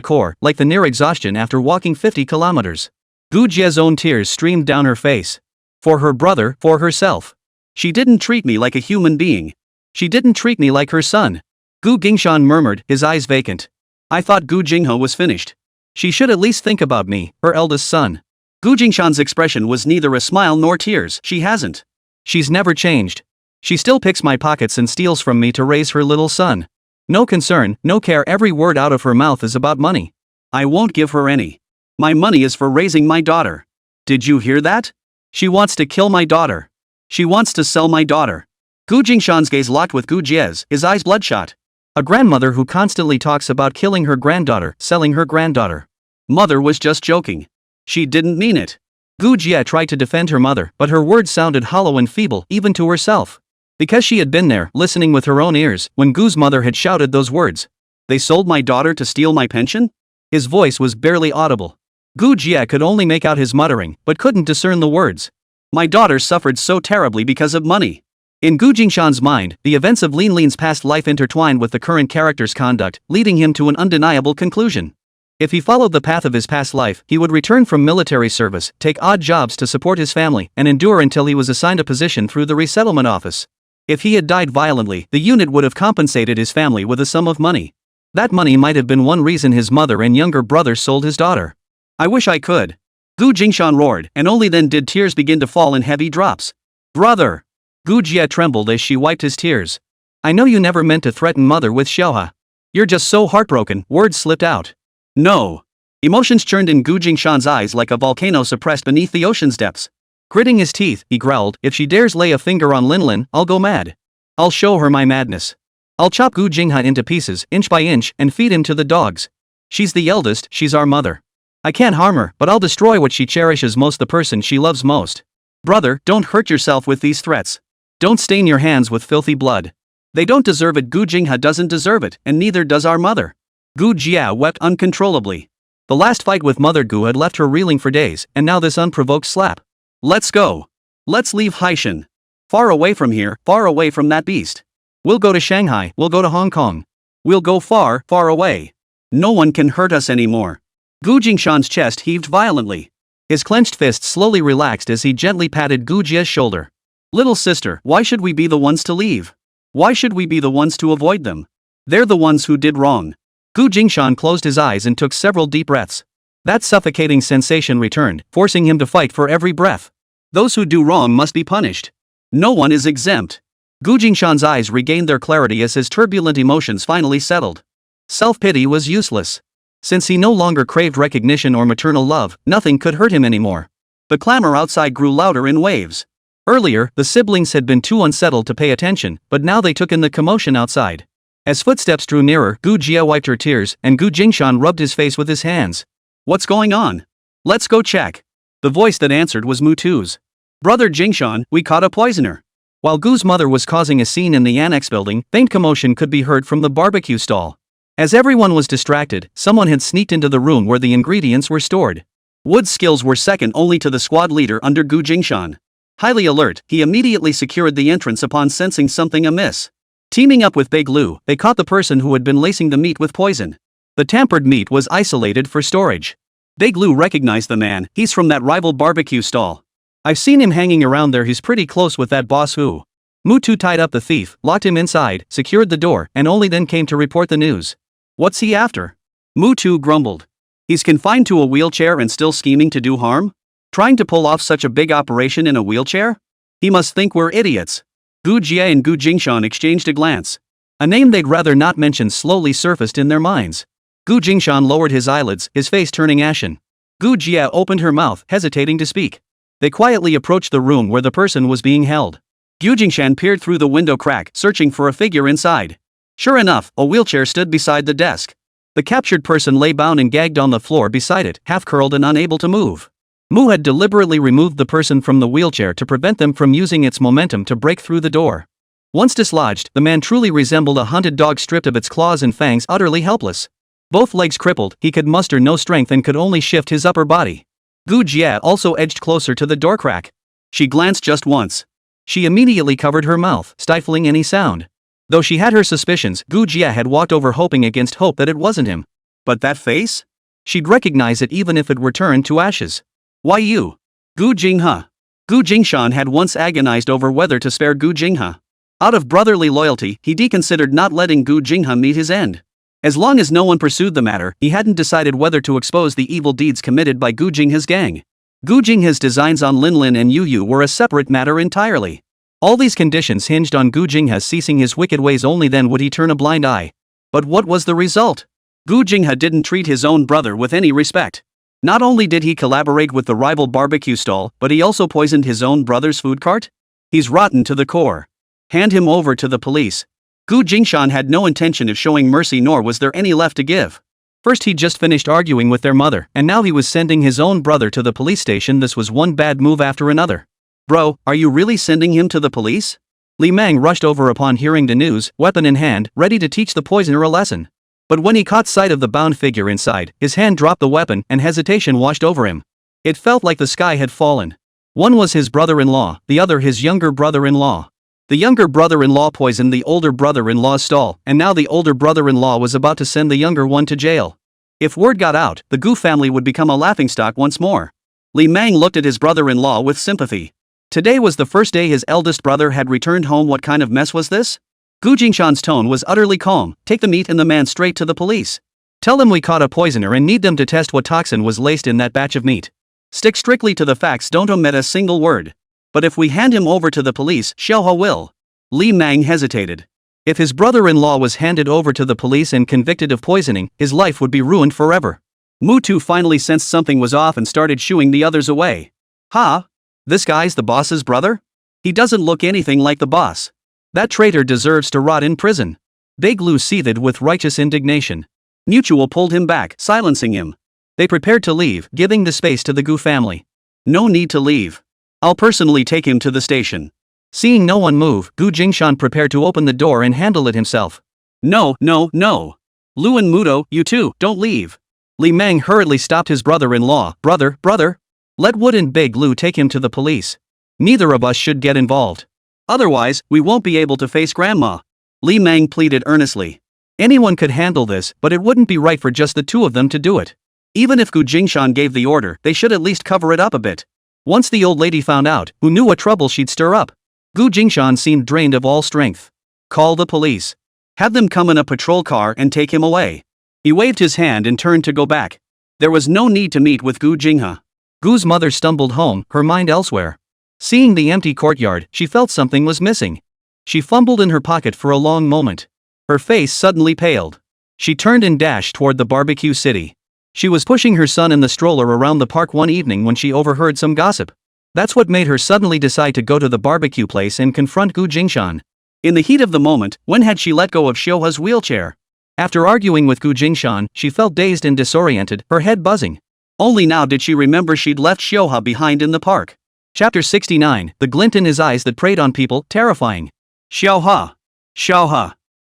core, like the near exhaustion after walking 50 kilometers. Gu Jia's own tears streamed down her face. For her brother, for herself. She didn't treat me like a human being. She didn't treat me like her son. Gu Jingshan murmured, his eyes vacant. I thought Gu Jingha was finished. She should at least think about me, her eldest son. Gu Jingshan's expression was neither a smile nor tears. She hasn't. She's never changed. She still picks my pockets and steals from me to raise her little son. No concern, no care, every word out of her mouth is about money. I won't give her any. My money is for raising my daughter. Did you hear that? She wants to kill my daughter. She wants to sell my daughter. Gu Jingshan's gaze locked with Gu Jia's, his eyes bloodshot. A grandmother who constantly talks about killing her granddaughter, selling her granddaughter. Mother was just joking. She didn't mean it. Gu Jia tried to defend her mother, but her words sounded hollow and feeble, even to herself. Because she had been there, listening with her own ears, when Gu's mother had shouted those words. They sold my daughter to steal my pension? His voice was barely audible. Gu Jia could only make out his muttering, but couldn't discern the words. My daughter suffered so terribly because of money. In Gu Jingshan's mind, the events of Lin Lin's past life intertwined with the current character's conduct, leading him to an undeniable conclusion. If he followed the path of his past life, he would return from military service, take odd jobs to support his family, and endure until he was assigned a position through the resettlement office. If he had died violently, the unit would have compensated his family with a sum of money. That money might have been one reason his mother and younger brother sold his daughter. I wish I could. Gu Jingshan roared, and only then did tears begin to fall in heavy drops. Brother! Gu Jia trembled as she wiped his tears. I know you never meant to threaten mother with Xiaoha. You're just so heartbroken, words slipped out. No. Emotions churned in Gu Jingshan's eyes like a volcano suppressed beneath the ocean's depths. Gritting his teeth, he growled, if she dares lay a finger on Lin Lin, I'll go mad. I'll show her my madness. I'll chop Gu Jingha into pieces, inch by inch, and feed him to the dogs. She's the eldest, she's our mother. I can't harm her, but I'll destroy what she cherishes most, the person she loves most. Brother, don't hurt yourself with these threats. Don't stain your hands with filthy blood. They don't deserve it. Gu Jingha doesn't deserve it, and neither does our mother. Gu Jia wept uncontrollably. The last fight with Mother Gu had left her reeling for days, and now this unprovoked slap. Let's go. Let's leave Haishan. Far away from here, far away from that beast. We'll go to Shanghai, we'll go to Hong Kong. We'll go far, far away. No one can hurt us anymore. Gu Jingshan's chest heaved violently. His clenched fist slowly relaxed as he gently patted Gu Jia's shoulder. Little sister, why should we be the ones to leave? Why should we be the ones to avoid them? They're the ones who did wrong. Gu Jingshan closed his eyes and took several deep breaths. That suffocating sensation returned, forcing him to fight for every breath. Those who do wrong must be punished. No one is exempt. Gu Jingshan's eyes regained their clarity as his turbulent emotions finally settled. Self-pity was useless. Since he no longer craved recognition or maternal love, nothing could hurt him anymore. The clamor outside grew louder in waves. Earlier, the siblings had been too unsettled to pay attention, but now they took in the commotion outside. As footsteps drew nearer, Gu Jia wiped her tears, and Gu Jingshan rubbed his face with his hands. What's going on? Let's go check. The voice that answered was Mutu's. Brother Jingshan, we caught a poisoner. While Gu's mother was causing a scene in the annex building, faint commotion could be heard from the barbecue stall. As everyone was distracted, someone had sneaked into the room where the ingredients were stored. Wood's skills were second only to the squad leader under Gu Jingshan. Highly alert, he immediately secured the entrance upon sensing something amiss. Teaming up with Big Lu, they caught the person who had been lacing the meat with poison. The tampered meat was isolated for storage. Big Lu recognized the man. He's from that rival barbecue stall. I've seen him hanging around there. He's pretty close with that boss who. Mutu tied up the thief, locked him inside, secured the door, and only then came to report the news. What's he after? Mutu grumbled. He's confined to a wheelchair and still scheming to do harm? Trying to pull off such a big operation in a wheelchair? He must think we're idiots. Gu Jia and Gu Jingshan exchanged a glance. A name they'd rather not mention slowly surfaced in their minds. Gu Jingshan lowered his eyelids, his face turning ashen. Gu Jia opened her mouth, hesitating to speak. They quietly approached the room where the person was being held. Gu Jingshan peered through the window crack, searching for a figure inside. Sure enough, a wheelchair stood beside the desk. The captured person lay bound and gagged on the floor beside it, half-curled and unable to move. Mu had deliberately removed the person from the wheelchair to prevent them from using its momentum to break through the door. Once dislodged, the man truly resembled a hunted dog stripped of its claws and fangs, utterly helpless. Both legs crippled, he could muster no strength and could only shift his upper body. Gu Jia also edged closer to the door crack. She glanced just once. She immediately covered her mouth, stifling any sound. Though she had her suspicions, Gu Jia had walked over hoping against hope that it wasn't him. But that face? She'd recognize it even if it were turned to ashes. Why you? Gu Jingha. Gu Jingshan had once agonized over whether to spare Gu Jingha. Out of brotherly loyalty, he deconsidered not letting Gu Jingha meet his end. As long as no one pursued the matter, he hadn't decided whether to expose the evil deeds committed by Gu Jingha's gang. Gu Jingha's designs on Lin Lin and Yu Yu were a separate matter entirely. All these conditions hinged on Gu Jingha ceasing his wicked ways. Only then would he turn a blind eye. But what was the result? Gu Jingha didn't treat his own brother with any respect. Not only did he collaborate with the rival barbecue stall, but he also poisoned his own brother's food cart? He's rotten to the core. Hand him over to the police. Gu Jingshan had no intention of showing mercy, nor was there any left to give. First he'd just finished arguing with their mother, and now he was sending his own brother to the police station. This was one bad move after another. Bro, are you really sending him to the police? Li Mang rushed over upon hearing the news, weapon in hand, ready to teach the poisoner a lesson. But when he caught sight of the bound figure inside, his hand dropped the weapon and hesitation washed over him. It felt like the sky had fallen. One was his brother-in-law, the other his younger brother-in-law. The younger brother-in-law poisoned the older brother-in-law's stall, and now the older brother-in-law was about to send the younger one to jail. If word got out, the Gu family would become a laughingstock once more. Li Mang looked at his brother-in-law with sympathy. Today was the first day his eldest brother had returned home. What kind of mess was this? Gu Jingshan's tone was utterly calm. Take the meat and the man straight to the police. Tell them we caught a poisoner and need them to test what toxin was laced in that batch of meat. Stick strictly to the facts, don't omit a single word. But if we hand him over to the police, Xiaohua will. Li Mang hesitated. If his brother-in-law was handed over to the police and convicted of poisoning, his life would be ruined forever. Mutu finally sensed something was off and started shooing the others away. Ha? This guy's the boss's brother? He doesn't look anything like the boss. That traitor deserves to rot in prison. Big Lu seethed with righteous indignation. Mutual pulled him back, silencing him. They prepared to leave, giving the space to the Gu family. No need to leave. I'll personally take him to the station. Seeing no one move, Gu Jingshan prepared to open the door and handle it himself. No. Lu and Mudo, you two, don't leave. Li Meng hurriedly stopped his brother-in-law. Brother. Let Wood and Big Lu take him to the police. Neither of us should get involved. Otherwise, we won't be able to face Grandma. Li Meng pleaded earnestly. Anyone could handle this, but it wouldn't be right for just the two of them to do it. Even if Gu Jingshan gave the order, they should at least cover it up a bit. Once the old lady found out, who knew what trouble she'd stir up? Gu Jingshan seemed drained of all strength. Call the police. Have them come in a patrol car and take him away. He waved his hand and turned to go back. There was no need to meet with Gu Jingha. Gu's mother stumbled home, her mind elsewhere. Seeing the empty courtyard, she felt something was missing. She fumbled in her pocket for a long moment. Her face suddenly paled. She turned and dashed toward the barbecue city. She was pushing her son in the stroller around the park one evening when she overheard some gossip. That's what made her suddenly decide to go to the barbecue place and confront Gu Jingshan. In the heat of the moment, when had she let go of Xiuha's wheelchair? After arguing with Gu Jingshan, she felt dazed and disoriented, her head buzzing. Only now did she remember she'd left Xiuha behind in the park. Chapter 69, the glint in his eyes that preyed on people, terrifying. Xiuha.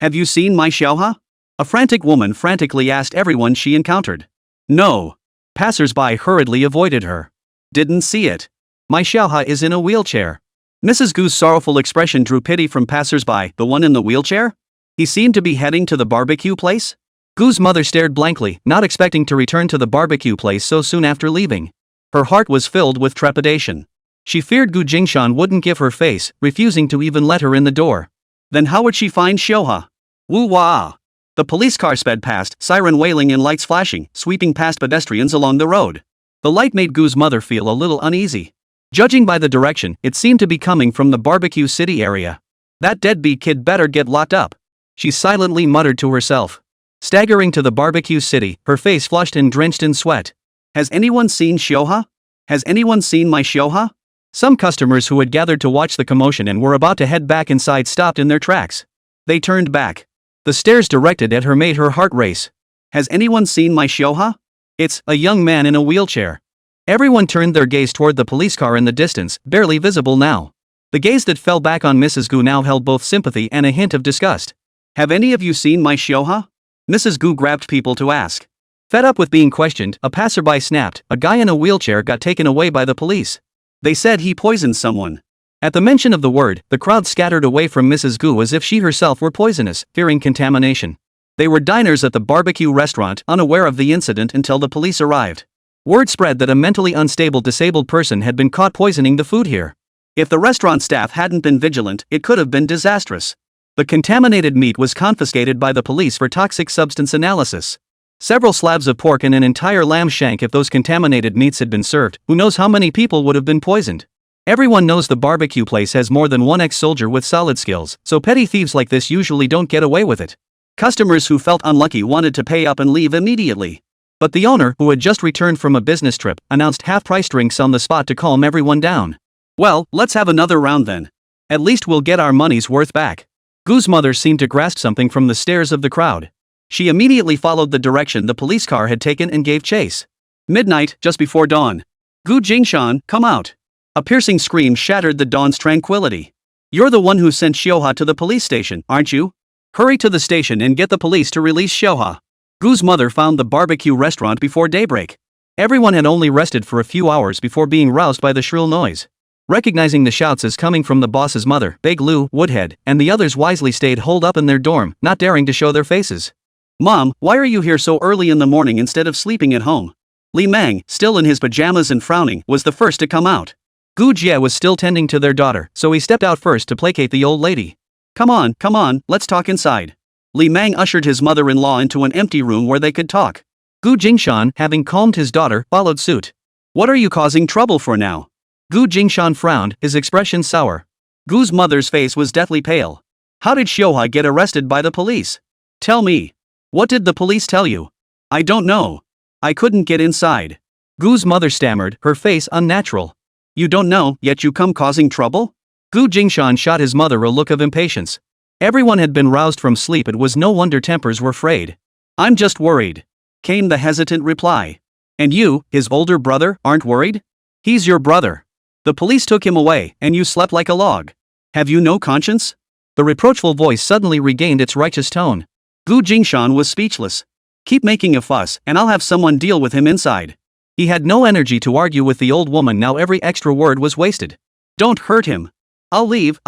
Have you seen my Xiuha? A frantic woman frantically asked everyone she encountered. No. Passers-by hurriedly avoided her. Didn't see it. My Xiuha is in a wheelchair. Mrs. Gu's sorrowful expression drew pity from passers-by. The one in the wheelchair? He seemed to be heading to the barbecue place? Gu's mother stared blankly, not expecting to return to the barbecue place so soon after leaving. Her heart was filled with trepidation. She feared Gu Jingshan wouldn't give her face, refusing to even let her in the door. Then how would she find Xiuha? Woo-wah! The police car sped past, siren wailing and lights flashing, sweeping past pedestrians along the road. The light made Gu's mother feel a little uneasy. Judging by the direction, it seemed to be coming from the barbecue city area. That deadbeat kid better get locked up. She silently muttered to herself. Staggering to the barbecue city, her face flushed and drenched in sweat. Has anyone seen Xiuha? Has anyone seen my Xiuha? Some customers who had gathered to watch the commotion and were about to head back inside stopped in their tracks. They turned back. The stares directed at her made her heart race. Has anyone seen my Xiuha? It's a young man in a wheelchair. Everyone turned their gaze toward the police car in the distance, barely visible now. The gaze that fell back on Mrs. Gu now held both sympathy and a hint of disgust. Have any of you seen my Xiuha? Mrs. Gu grabbed people to ask. Fed up with being questioned, a passerby snapped. A guy in a wheelchair got taken away by the police. They said he poisoned someone. At the mention of the word, the crowd scattered away from Mrs. Gu as if she herself were poisonous, fearing contamination. They were diners at the barbecue restaurant, unaware of the incident until the police arrived. Word spread that a mentally unstable disabled person had been caught poisoning the food here. If the restaurant staff hadn't been vigilant, it could have been disastrous. The contaminated meat was confiscated by the police for toxic substance analysis. Several slabs of pork and an entire lamb shank. If those contaminated meats had been served, who knows how many people would have been poisoned. Everyone knows the barbecue place has more than one ex-soldier with solid skills, so petty thieves like this usually don't get away with it. Customers who felt unlucky wanted to pay up and leave immediately. But the owner, who had just returned from a business trip, announced half-price drinks on the spot to calm everyone down. Well, let's have another round then. At least we'll get our money's worth back. Gu's mother seemed to grasp something from the stares of the crowd. She immediately followed the direction the police car had taken and gave chase. Midnight, just before dawn. Gu Jingshan, come out. A piercing scream shattered the dawn's tranquility. You're the one who sent Xiuha to the police station, aren't you? Hurry to the station and get the police to release Xiuha. Gu's mother found the barbecue restaurant before daybreak. Everyone had only rested for a few hours before being roused by the shrill noise. Recognizing the shouts as coming from the boss's mother, Big Lu, Woodhead, and the others wisely stayed holed up in their dorm, not daring to show their faces. Mom, why are you here so early in the morning instead of sleeping at home? Li Meng, still in his pajamas and frowning, was the first to come out. Gu Jie was still tending to their daughter, so he stepped out first to placate the old lady. Come on, let's talk inside. Li Meng ushered his mother-in-law into an empty room where they could talk. Gu Jingshan, having calmed his daughter, followed suit. What are you causing trouble for now? Gu Jingshan frowned, his expression sour. Gu's mother's face was deathly pale. How did Xiuha get arrested by the police? Tell me. What did the police tell you? I don't know. I couldn't get inside. Gu's mother stammered, her face unnatural. You don't know, yet you come causing trouble? Gu Jingshan shot his mother a look of impatience. Everyone had been roused from sleep. It was no wonder tempers were frayed. "I'm just worried," came the hesitant reply. "And you, his older brother, aren't worried? He's your brother. The police took him away, and you slept like a log. Have you no conscience?" The reproachful voice suddenly regained its righteous tone. Jingshan was speechless. "Keep making a fuss, and I'll have someone deal with him inside." He had no energy to argue with the old woman. Now every extra word was wasted. "Don't hurt him." I'll leave.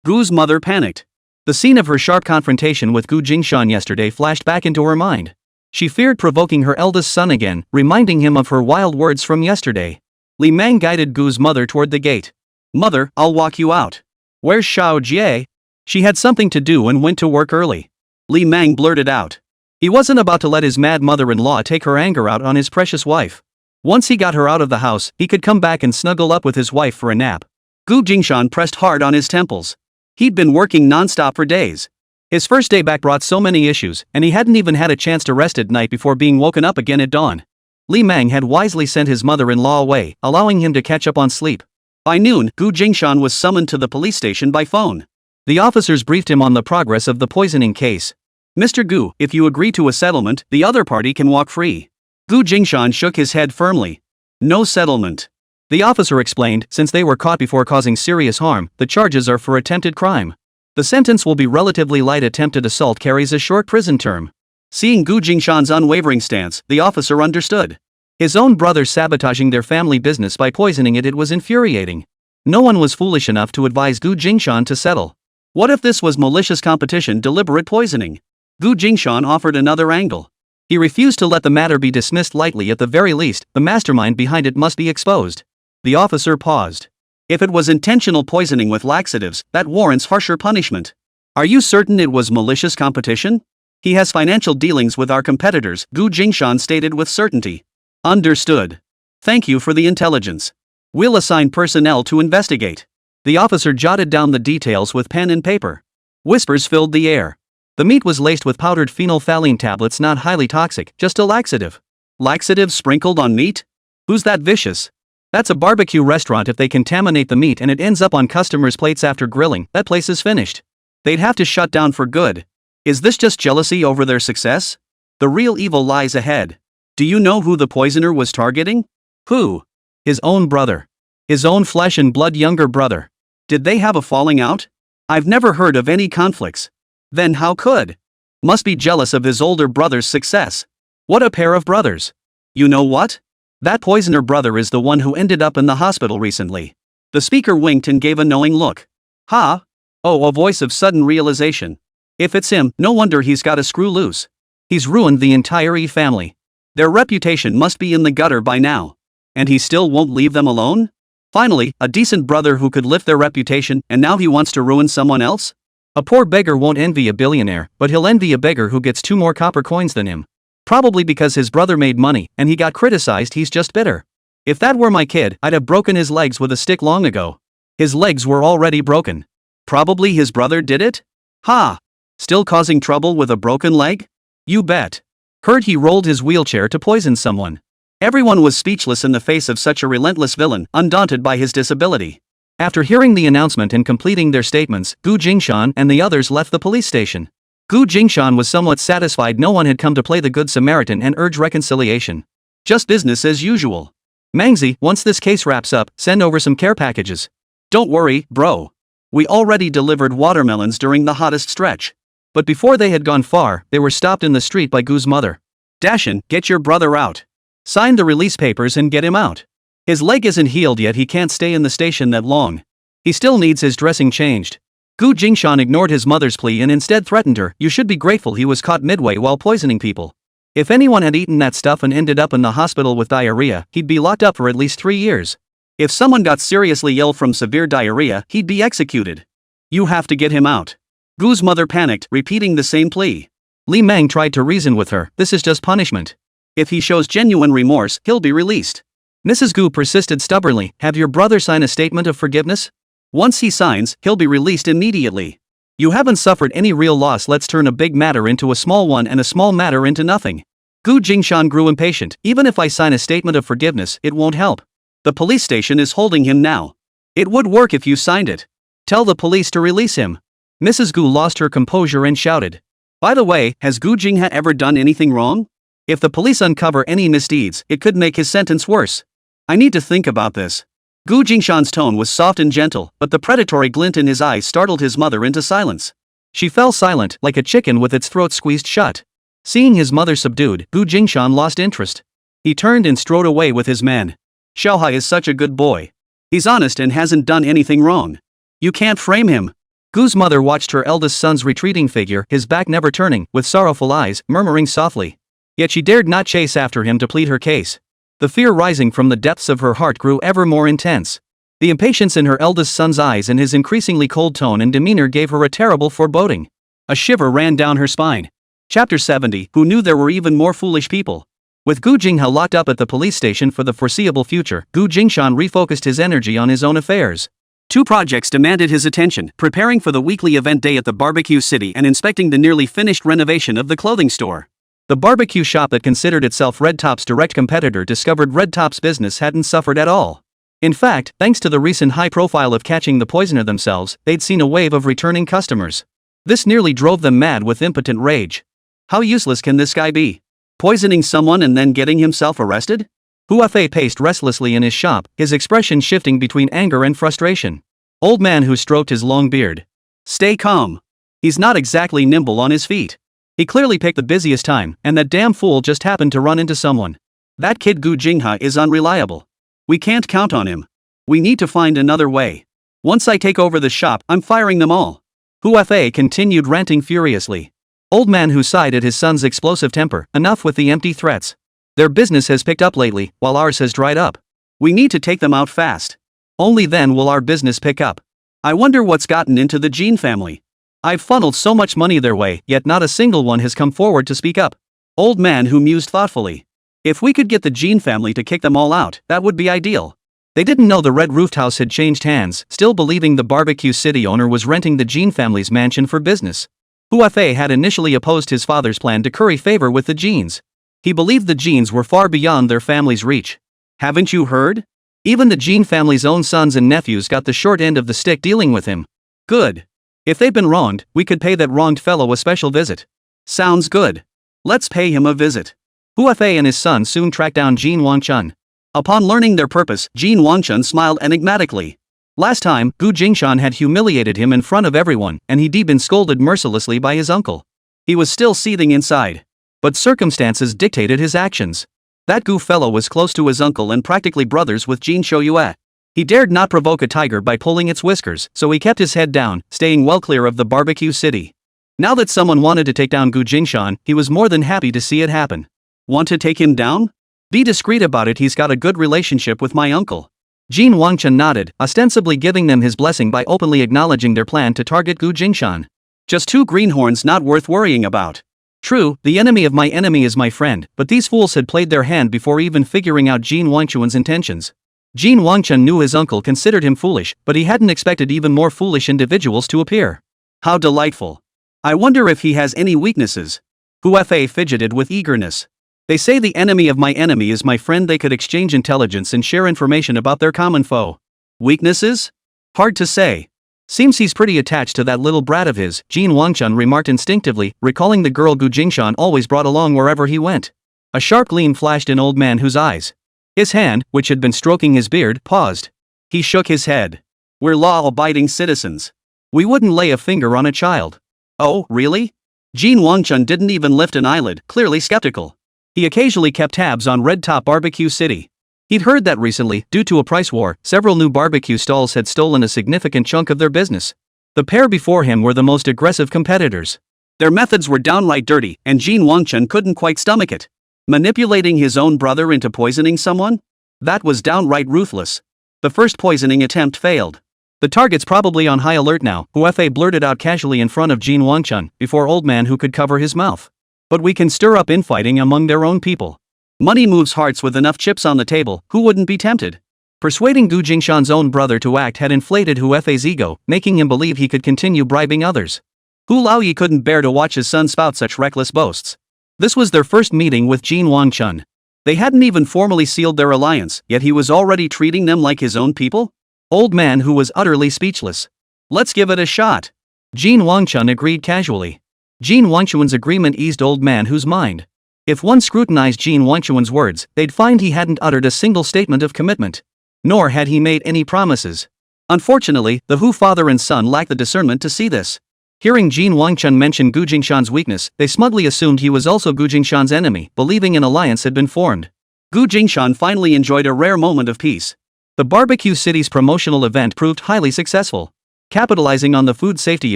Gu's mother panicked. The scene of her sharp confrontation with Jingshan yesterday flashed back into her mind. She feared provoking her eldest son again, reminding him of her wild words from yesterday. Li Mang guided Gu's mother toward the gate. "Mother, I'll walk you out." "Where's Xiao Jie?" She had something to do and went to work early. Li Mang blurted out. He wasn't about to let his mad mother-in-law take her anger out on his precious wife. Once he got her out of the house, he could come back and snuggle up with his wife for a nap. Jingshan pressed hard on his temples. He'd been working non-stop for days. His first day back brought so many issues, and he hadn't even had a chance to rest at night before being woken up again at dawn. Li Mang had wisely sent his mother-in-law away, allowing him to catch up on sleep. By noon, Jingshan was summoned to the police station by phone. The officers briefed him on the progress of the poisoning case. "Mr. Gu, if you agree to a settlement, the other party can walk free." Jingshan shook his head firmly. "No settlement." The officer explained, since they were caught before causing serious harm, the charges are for attempted crime. The sentence will be relatively light. Attempted assault carries a short prison term. Seeing Jingshan's unwavering stance, the officer understood. His own brother sabotaging their family business by poisoning it was infuriating. No one was foolish enough to advise Jingshan to settle. What if this was malicious competition, deliberate poisoning? Jingshan offered another angle. He refused to let the matter be dismissed lightly. At the very least, the mastermind behind it must be exposed. The officer paused. "If it was intentional poisoning with laxatives, that warrants harsher punishment." "Are you certain it was malicious competition?" "He has financial dealings with our competitors," Jingshan stated with certainty. "Understood. Thank you for the intelligence. We'll assign personnel to investigate." The officer jotted down the details with pen and paper. Whispers filled the air. The meat was laced with powdered phenolphthalein tablets, not highly toxic, just a laxative. Laxative sprinkled on meat? Who's that vicious? That's a barbecue restaurant. If they contaminate the meat and it ends up on customers' plates after grilling, that place is finished. They'd have to shut down for good. Is this just jealousy over their success? The real evil lies ahead. Do you know who the poisoner was targeting? Who? His own brother. His own flesh and blood younger brother. Did they have a falling out? I've never heard of any conflicts. Then how could? Must be jealous of his older brother's success. What a pair of brothers. You know what? That poisoner brother is the one who ended up in the hospital recently. The speaker winked and gave a knowing look. Ha? Oh, a voice of sudden realization. If it's him, no wonder he's got a screw loose. He's ruined the entire E family. Their reputation must be in the gutter by now. And he still won't leave them alone? Finally, a decent brother who could lift their reputation, and now he wants to ruin someone else? A poor beggar won't envy a billionaire, but he'll envy a beggar who gets 2 more copper coins than him. Probably because his brother made money, and he got criticized. He's just bitter. If that were my kid, I'd have broken his legs with a stick long ago. His legs were already broken. Probably his brother did it? Ha! Still causing trouble with a broken leg? You bet. Heard he rolled his wheelchair to poison someone. Everyone was speechless in the face of such a relentless villain, undaunted by his disability. After hearing the announcement and completing their statements, Jingshan and the others left the police station. Jingshan was somewhat satisfied. No one had come to play the Good Samaritan and urge reconciliation. Just business as usual. Mangzi, once this case wraps up, send over some care packages. Don't worry, bro. We already delivered watermelons during the hottest stretch. But before they had gone far, they were stopped in the street by Gu's mother. Dashin, get your brother out. Sign the release papers and get him out. His leg isn't healed yet. He can't stay in the station that long. He still needs his dressing changed. Jingshan ignored his mother's plea and instead threatened her. You should be grateful he was caught midway while poisoning people. If anyone had eaten that stuff and ended up in the hospital with diarrhea, he'd be locked up for at least 3 years. If someone got seriously ill from severe diarrhea, he'd be executed. You have to get him out. Gu's mother panicked, repeating the same plea. Li Mang tried to reason with her. This is just punishment. If he shows genuine remorse, he'll be released. Mrs. Gu persisted stubbornly. Have your brother sign a statement of forgiveness? Once he signs, he'll be released immediately. You haven't suffered any real loss. Let's turn a big matter into a small one and a small matter into nothing. Jingshan grew impatient. Even if I sign a statement of forgiveness, it won't help. The police station is holding him now. It would work if you signed it. Tell the police to release him. Mrs. Gu lost her composure and shouted. By the way, has Gu Jingha ever done anything wrong? If the police uncover any misdeeds, it could make his sentence worse. I need to think about this. Gu Jingshan's tone was soft and gentle, but the predatory glint in his eyes startled his mother into silence. She fell silent, like a chicken with its throat squeezed shut. Seeing his mother subdued, Gu Jingshan lost interest. He turned and strode away with his men. Xiaohai is such a good boy. He's honest and hasn't done anything wrong. You can't frame him. Gu's mother watched her eldest son's retreating figure, his back never turning, with sorrowful eyes, murmuring softly. Yet she dared not chase after him to plead her case. The fear rising from the depths of her heart grew ever more intense. The impatience in her eldest son's eyes and his increasingly cold tone and demeanor gave her a terrible foreboding. A shiver ran down her spine. Chapter 70. Who knew there were even more foolish people? With Gu Jingha locked up at the police station for the foreseeable future, Gu Jingshan refocused his energy on his own affairs. Two projects demanded his attention: preparing for the weekly event day at the barbecue city and inspecting the nearly finished renovation of the clothing store. The barbecue shop that considered itself Red Top's direct competitor discovered Red Top's business hadn't suffered at all. In fact, thanks to the recent high profile of catching the poisoner themselves, they'd seen a wave of returning customers. This nearly drove them mad with impotent rage. How useless can this guy be? Poisoning someone and then getting himself arrested? Hua Fei paced restlessly in his shop, his expression shifting between anger and frustration. Old man who stroked his long beard. Stay calm. He's not exactly nimble on his feet. He clearly picked the busiest time, and that damn fool just happened to run into someone. That kid Gu Jingha is unreliable. We can't count on him. We need to find another way. Once I take over the shop, I'm firing them all. Hua Fei continued ranting furiously. Old man who sighed at his son's explosive temper. Enough with the empty threats. Their business has picked up lately, while ours has dried up. We need to take them out fast. Only then will our business pick up. I wonder what's gotten into the Jin family. I've funneled so much money their way, yet not a single one has come forward to speak up. Old man who mused thoughtfully. If we could get the Jin family to kick them all out, that would be ideal. They didn't know the red roofed house had changed hands, still believing the barbecue city owner was renting the Jin family's mansion for business. Hua Fei had initially opposed his father's plan to curry favor with the Jins. He believed the Jins were far beyond their family's reach. Haven't you heard? Even the Jin family's own sons and nephews got the short end of the stick dealing with him. Good. If they've been wronged, we could pay that wronged fellow a special visit. Sounds good. Let's pay him a visit. Hua Fei and his son soon tracked down Jin Wangchun. Upon learning their purpose, Jin Wangchun smiled enigmatically. Last time, Gu Jingshan had humiliated him in front of everyone, and he'd been scolded mercilessly by his uncle. He was still seething inside. But circumstances dictated his actions. That Gu fellow was close to his uncle and practically brothers with Jin Shouyue. He dared not provoke a tiger by pulling its whiskers, so he kept his head down, staying well clear of the barbecue city. Now that someone wanted to take down Gu Jingshan, he was more than happy to see it happen. Want to take him down? Be discreet about it, he's got a good relationship with my uncle. Jin Wangchun nodded, ostensibly giving them his blessing by openly acknowledging their plan to target Gu Jingshan. Just two greenhorns not worth worrying about. True, the enemy of my enemy is my friend, but these fools had played their hand before even figuring out Jin Wangchun's intentions. Jin Wangchun knew his uncle considered him foolish, but he hadn't expected even more foolish individuals to appear. How delightful. I wonder if he has any weaknesses. Hua Fei fidgeted with eagerness. They say the enemy of my enemy is my friend. They could exchange intelligence and share information about their common foe. Weaknesses? Hard to say. Seems he's pretty attached to that little brat of his, Jin Wangchun remarked instinctively, recalling the girl Gu Jingshan always brought along wherever he went. A sharp gleam flashed in old man whose eyes. His hand, which had been stroking his beard, paused. He shook his head. We're law-abiding citizens. We wouldn't lay a finger on a child. Oh, really? Jin Wangchun didn't even lift an eyelid, clearly skeptical. He occasionally kept tabs on Red Top Barbecue City. He'd heard that recently, due to a price war, several new barbecue stalls had stolen a significant chunk of their business. The pair before him were the most aggressive competitors. Their methods were downright dirty, and Jin Wangchun couldn't quite stomach it. Manipulating his own brother into poisoning someone? That was downright ruthless. The first poisoning attempt failed. The target's probably on high alert now, Hua Fei blurted out casually in front of Jin Wangchun, before old man who could cover his mouth. But we can stir up infighting among their own people. Money moves hearts. With enough chips on the table, who wouldn't be tempted? Persuading Gu Jingshan's own brother to act had inflated Hua Fei's ego, making him believe he could continue bribing others. Hu Laoyi couldn't bear to watch his son spout such reckless boasts. This was their first meeting with Jin Wangchun. They hadn't even formally sealed their alliance, yet he was already treating them like his own people? Old man who was utterly speechless. Let's give it a shot. Jin Wangchun agreed casually. Jin Wangchun's agreement eased Old Man Who's mind. If one scrutinized Jin Wangchun's words, they'd find he hadn't uttered a single statement of commitment. Nor had he made any promises. Unfortunately, the Hu father and son lacked the discernment to see this. Hearing Jin Wangchun mention Gu Jingshan's weakness, they smugly assumed he was also Gu Jingshan's enemy, believing an alliance had been formed. Gu Jingshan finally enjoyed a rare moment of peace. The Barbecue City's promotional event proved highly successful. Capitalizing on the food safety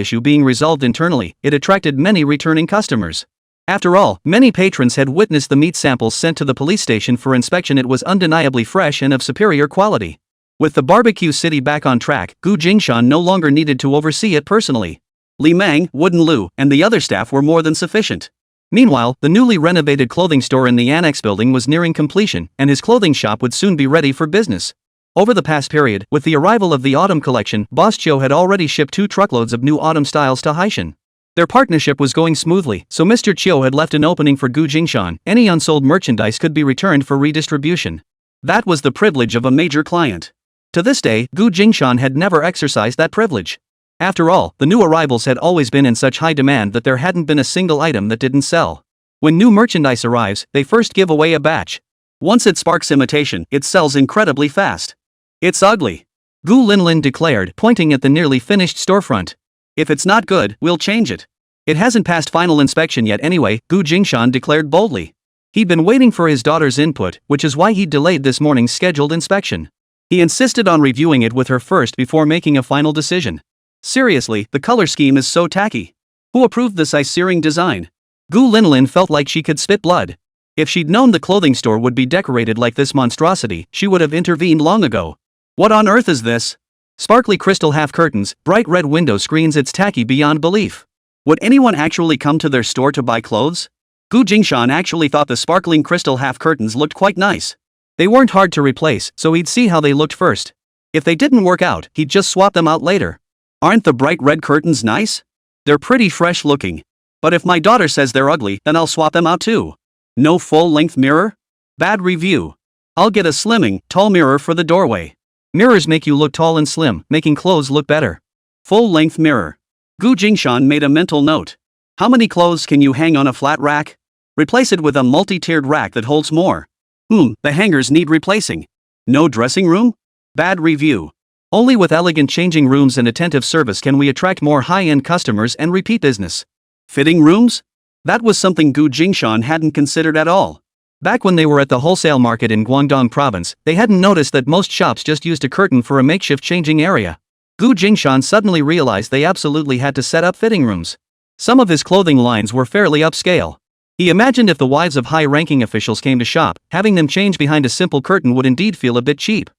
issue being resolved internally, it attracted many returning customers. After all, many patrons had witnessed the meat samples sent to the police station for inspection. It was undeniably fresh and of superior quality. With the Barbecue City back on track, Gu Jingshan no longer needed to oversee it personally. Li Mang, Wooden Lu, and the other staff were more than sufficient. Meanwhile, the newly renovated clothing store in the annex building was nearing completion, and his clothing shop would soon be ready for business. Over the past period, with the arrival of the autumn collection, Boss Chiu had already shipped 2 truckloads of new autumn styles to Haishan. Their partnership was going smoothly, so Mr. Chiu had left an opening for Gu Jingshan. Any unsold merchandise could be returned for redistribution. That was the privilege of a major client. To this day, Gu Jingshan had never exercised that privilege. After all, the new arrivals had always been in such high demand that there hadn't been a single item that didn't sell. When new merchandise arrives, they first give away a batch. Once it sparks imitation, it sells incredibly fast. It's ugly, Gu Linlin declared, pointing at the nearly finished storefront. If it's not good, we'll change it. It hasn't passed final inspection yet anyway, Gu Jingshan declared boldly. He'd been waiting for his daughter's input, which is why he delayed this morning's scheduled inspection. He insisted on reviewing it with her first before making a final decision. Seriously, the color scheme is so tacky. Who approved this eye-searing design? Gu Linlin felt like she could spit blood. If she'd known the clothing store would be decorated like this monstrosity, she would have intervened long ago. What on earth is this? Sparkly crystal half curtains, bright red window screens. It's tacky beyond belief. Would anyone actually come to their store to buy clothes? Gu Jingshan actually thought the sparkling crystal half curtains looked quite nice. They weren't hard to replace, so he'd see how they looked first. If they didn't work out, he'd just swap them out later. Aren't the bright red curtains nice? They're pretty fresh looking. But if my daughter says they're ugly, then I'll swap them out too. No full-length mirror? Bad review. I'll get a slimming, tall mirror for the doorway. Mirrors make you look tall and slim, making clothes look better. Full-length mirror. Gu Jingshan made a mental note. How many clothes can you hang on a flat rack? Replace it with a multi-tiered rack that holds more. The hangers need replacing. No dressing room? Bad review. Only with elegant changing rooms and attentive service can we attract more high-end customers and repeat business. Fitting rooms? That was something Gu Jingshan hadn't considered at all. Back when they were at the wholesale market in Guangdong province, they hadn't noticed that most shops just used a curtain for a makeshift changing area. Gu Jingshan suddenly realized they absolutely had to set up fitting rooms. Some of his clothing lines were fairly upscale. He imagined if the wives of high-ranking officials came to shop, having them change behind a simple curtain would indeed feel a bit cheap.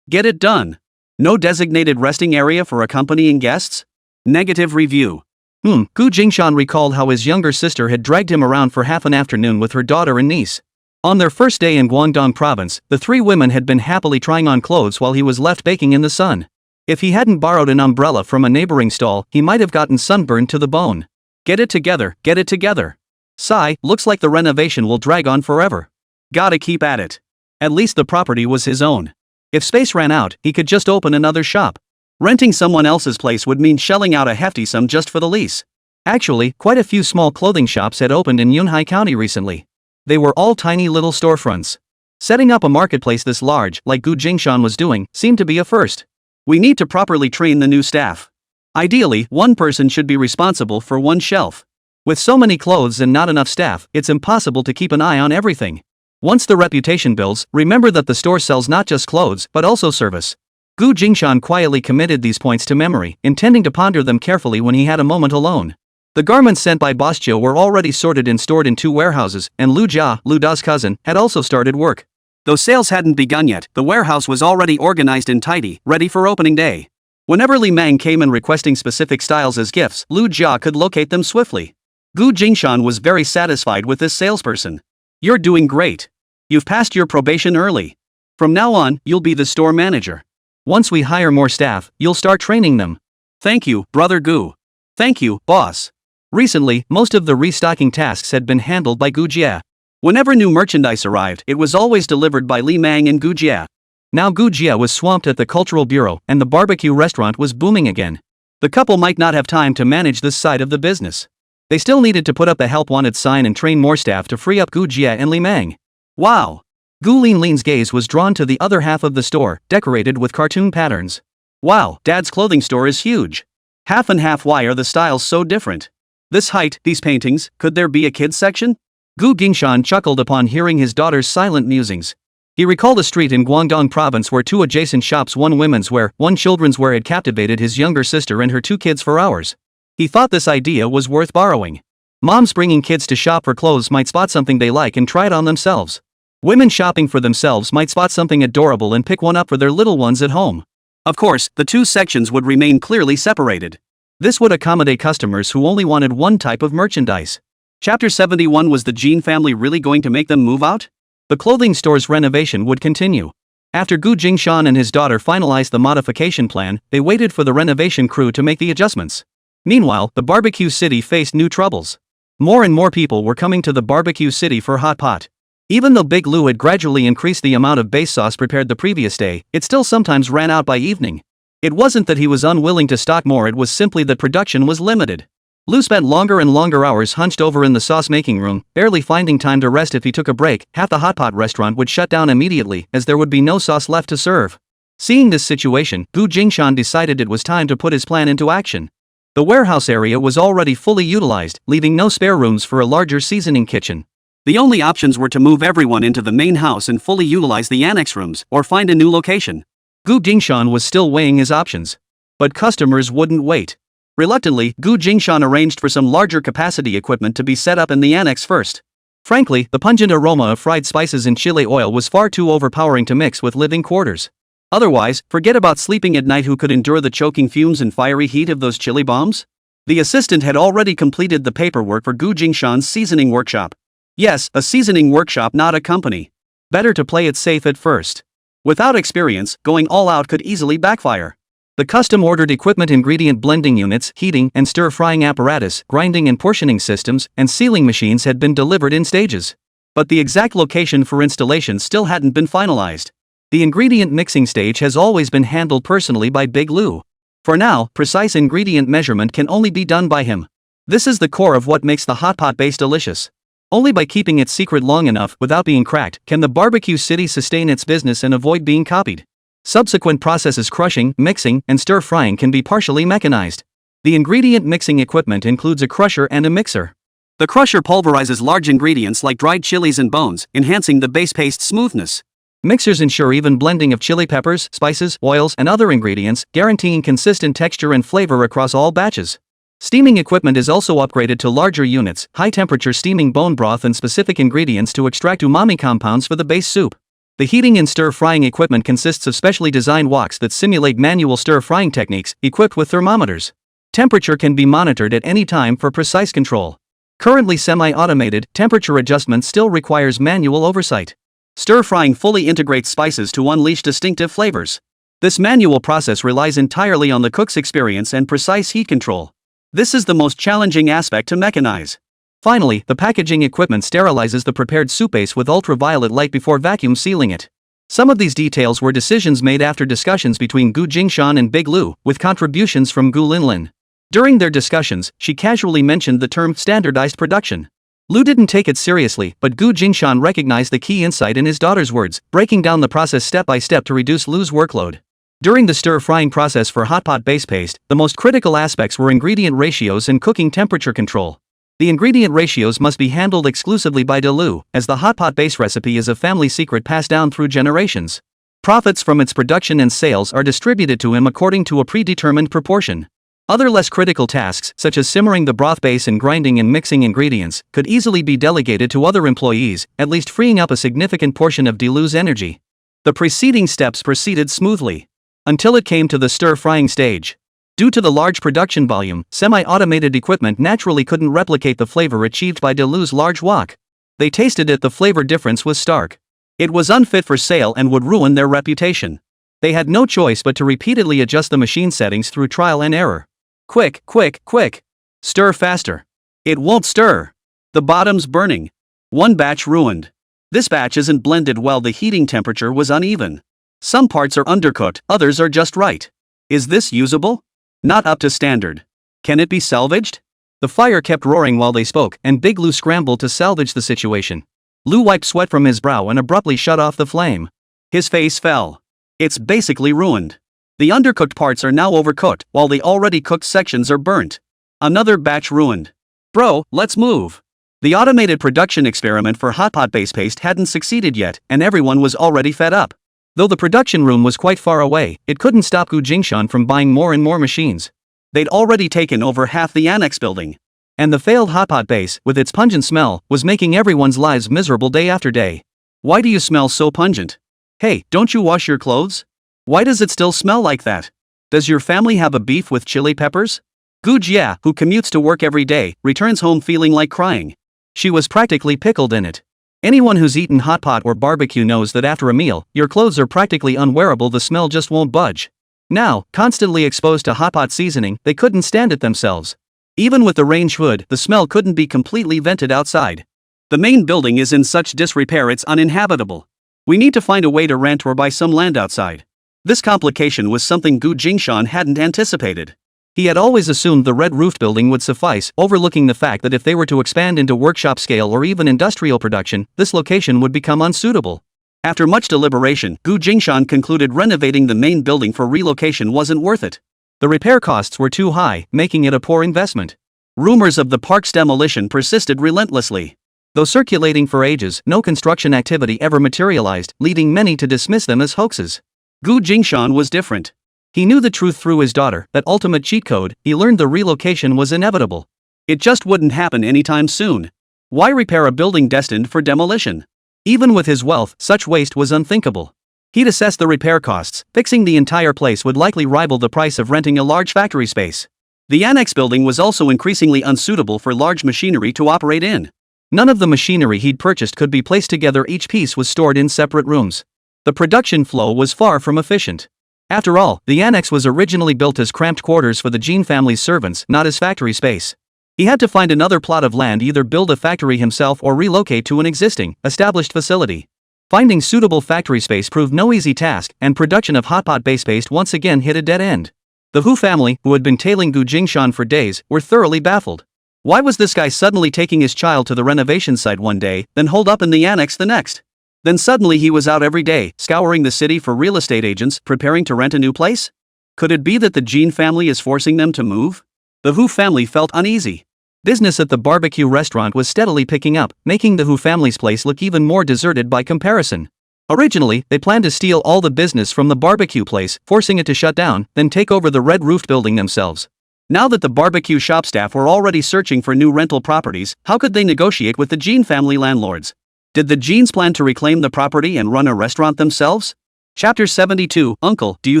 Get it done. No designated resting area for accompanying guests? Negative review. Gu Jingshan recalled how his younger sister had dragged him around for half an afternoon with her daughter and niece. On their first day in Guangdong province, the 3 women had been happily trying on clothes while he was left baking in the sun. If he hadn't borrowed an umbrella from a neighboring stall, he might have gotten sunburned to the bone. Get it together, get it together. Sigh, looks like the renovation will drag on forever. Gotta keep at it. At least the property was his own. If space ran out, he could just open another shop. Renting someone else's place would mean shelling out a hefty sum just for the lease. Actually, quite a few small clothing shops had opened in Yunhai County recently. They were all tiny little storefronts. Setting up a marketplace this large, like Gu Jingshan was doing, seemed to be a first. We need to properly train the new staff. Ideally, one person should be responsible for one shelf. With so many clothes and not enough staff, it's impossible to keep an eye on everything. Once the reputation builds, remember that the store sells not just clothes, but also service. Gu Jingshan quietly committed these points to memory, intending to ponder them carefully when he had a moment alone. The garments sent by Boss Chiu were already sorted and stored in 2 warehouses, and Lu Jia, Lu Da's cousin, had also started work. Though sales hadn't begun yet, the warehouse was already organized and tidy, ready for opening day. Whenever Li Mang came in requesting specific styles as gifts, Lu Jia could locate them swiftly. Gu Jingshan was very satisfied with this salesperson. You're doing great. You've passed your probation early. From now on, you'll be the store manager. Once we hire more staff, you'll start training them. Thank you, Brother Gu. Thank you, boss. Recently, most of the restocking tasks had been handled by Gu Jia. Whenever new merchandise arrived, it was always delivered by Li Mang and Gu Jia. Now Gu Jia was swamped at the cultural bureau, and the barbecue restaurant was booming again. The couple might not have time to manage this side of the business. They still needed to put up a help wanted sign and train more staff to free up Gu Jia and Li Meng. Wow! Gu Linlin's gaze was drawn to the other half of the store, decorated with cartoon patterns. Wow, Dad's clothing store is huge. Half and half, why are the styles so different? This height, these paintings, could there be a kids section? Gu Jingshan chuckled upon hearing his daughter's silent musings. He recalled a street in Guangdong province where two adjacent shops, one women's wear, one children's wear, had captivated his younger sister and her two kids for hours. He thought this idea was worth borrowing. Moms bringing kids to shop for clothes might spot something they like and try it on themselves. Women shopping for themselves might spot something adorable and pick one up for their little ones at home. Of course, the two sections would remain clearly separated. This would accommodate customers who only wanted one type of merchandise. Chapter 71. Was the Jean family really going to make them move out? The clothing store's renovation would continue. After Gu Jingshan and his daughter finalized the modification plan, they waited for the renovation crew to make the adjustments. Meanwhile, the barbecue city faced new troubles. More and more people were coming to the barbecue city for hot pot. Even though Big Lou had gradually increased the amount of base sauce prepared the previous day, it still sometimes ran out by evening. It wasn't that he was unwilling to stock more, it was simply that production was limited. Lou spent longer and longer hours hunched over in the sauce-making room, barely finding time to rest. If he took a break, half the hot pot restaurant would shut down immediately, as there would be no sauce left to serve. Seeing this situation, Gu Jingshan decided it was time to put his plan into action. The warehouse area was already fully utilized, leaving no spare rooms for a larger seasoning kitchen. The only options were to move everyone into the main house and fully utilize the annex rooms, or find a new location. Gu Jingshan was still weighing his options. But customers wouldn't wait. Reluctantly, Gu Jingshan arranged for some larger capacity equipment to be set up in the annex first. Frankly, the pungent aroma of fried spices and chili oil was far too overpowering to mix with living quarters. Otherwise, forget about sleeping at night. Who could endure the choking fumes and fiery heat of those chili bombs? The assistant had already completed the paperwork for Gu Jingshan's seasoning workshop. Yes, a seasoning workshop, not a company. Better to play it safe at first. Without experience, going all out could easily backfire. The custom-ordered equipment, ingredient blending units, heating and stir-frying apparatus, grinding and portioning systems, and sealing machines had been delivered in stages. But the exact location for installation still hadn't been finalized. The ingredient mixing stage has always been handled personally by Big Lou. For now, precise ingredient measurement can only be done by him. This is the core of what makes the hot pot base delicious. Only by keeping it secret long enough without being cracked can the barbecue city sustain its business and avoid being copied. Subsequent processes, crushing, mixing, and stir-frying, can be partially mechanized. The ingredient mixing equipment includes a crusher and a mixer. The crusher pulverizes large ingredients like dried chilies and bones, enhancing the base paste's smoothness. Mixers ensure even blending of chili peppers, spices, oils, and other ingredients, guaranteeing consistent texture and flavor across all batches. Steaming equipment is also upgraded to larger units, high-temperature steaming bone broth and specific ingredients to extract umami compounds for the base soup. The heating and stir-frying equipment consists of specially designed woks that simulate manual stir-frying techniques, equipped with thermometers. Temperature can be monitored at any time for precise control. Currently semi-automated, temperature adjustment still requires manual oversight. Stir-frying fully integrates spices to unleash distinctive flavors. This manual process relies entirely on the cook's experience and precise heat control. This is the most challenging aspect to mechanize. Finally, the packaging equipment sterilizes the prepared soup base with ultraviolet light before vacuum sealing it. Some of these details were decisions made after discussions between Gu Jingshan and Big Lou, with contributions from Gu Linlin. During their discussions, she casually mentioned the term standardized production. Lou didn't take it seriously, but Gu Jingshan recognized the key insight in his daughter's words, breaking down the process step by step to reduce Lou's workload. During the stir-frying process for hot pot base paste, the most critical aspects were ingredient ratios and cooking temperature control. The ingredient ratios must be handled exclusively by Lou, as the hot pot base recipe is a family secret passed down through generations. Profits from its production and sales are distributed to him according to a predetermined proportion. Other less critical tasks, such as simmering the broth base and grinding and mixing ingredients, could easily be delegated to other employees, at least freeing up a significant portion of Lou's energy. The preceding steps proceeded smoothly. Until it came to the stir-frying stage. Due to the large production volume, semi-automated equipment naturally couldn't replicate the flavor achieved by Lou's large wok. They tasted it, the flavor difference was stark. It was unfit for sale and would ruin their reputation. They had no choice but to repeatedly adjust the machine settings through trial and error. Quick, quick, quick! Stir faster. It won't stir. The bottom's burning. One batch ruined. This batch isn't blended well, the heating temperature was uneven. Some parts are undercooked, others are just right. Is this usable? Not up to standard. Can it be salvaged? The fire kept roaring while they spoke, and Big Lou scrambled to salvage the situation. Lou wiped sweat from his brow and abruptly shut off the flame. His face fell. It's basically ruined. The undercooked parts are now overcooked, while the already cooked sections are burnt. Another batch ruined. Bro, let's move. The automated production experiment for hot pot base paste hadn't succeeded yet, and everyone was already fed up. Though the production room was quite far away, it couldn't stop Jingshan from buying more and more machines. They'd already taken over half the annex building. And the failed hot pot base, with its pungent smell, was making everyone's lives miserable day after day. Why do you smell so pungent? Hey, don't you wash your clothes? Why does it still smell like that? Does your family have a beef with chili peppers? Gu Jia, who commutes to work every day, returns home feeling like crying. She was practically pickled in it. Anyone who's eaten hot pot or barbecue knows that after a meal, your clothes are practically unwearable, the smell just won't budge. Now, constantly exposed to hot pot seasoning, they couldn't stand it themselves. Even with the range hood, the smell couldn't be completely vented outside. The main building is in such disrepair it's uninhabitable. We need to find a way to rent or buy some land outside. This complication was something Gu Jingshan hadn't anticipated. He had always assumed the red-roofed building would suffice, overlooking the fact that if they were to expand into workshop scale or even industrial production, this location would become unsuitable. After much deliberation, Gu Jingshan concluded renovating the main building for relocation wasn't worth it. The repair costs were too high, making it a poor investment. Rumors of the park's demolition persisted relentlessly. Though circulating for ages, no construction activity ever materialized, leading many to dismiss them as hoaxes. Gu Jingshan was different. He knew the truth through his daughter, that ultimate cheat code. He learned the relocation was inevitable. It just wouldn't happen anytime soon. Why repair a building destined for demolition? Even with his wealth, such waste was unthinkable. He'd assessed the repair costs. Fixing the entire place would likely rival the price of renting a large factory space. The annex building was also increasingly unsuitable for large machinery to operate in. None of the machinery he'd purchased could be placed together, each piece was stored in separate rooms. The production flow was far from efficient. After all, the annex was originally built as cramped quarters for the Jin family's servants, not as factory space. He had to find another plot of land, either build a factory himself or relocate to an existing, established facility. Finding suitable factory space proved no easy task, and production of hot pot base paste once again hit a dead end. The Hu family, who had been tailing Gu Jingshan for days, were thoroughly baffled. Why was this guy suddenly taking his child to the renovation site one day, then holed up in the annex the next? Then suddenly he was out every day, scouring the city for real estate agents, preparing to rent a new place? Could it be that the Jin family is forcing them to move? The Hu family felt uneasy. Business at the barbecue restaurant was steadily picking up, making the Hu family's place look even more deserted by comparison. Originally, they planned to steal all the business from the barbecue place, forcing it to shut down, then take over the red-roofed building themselves. Now that the barbecue shop staff were already searching for new rental properties, how could they negotiate with the Jin family landlords? Did the Jins plan to reclaim the property and run a restaurant themselves? Chapter 72, Uncle, do you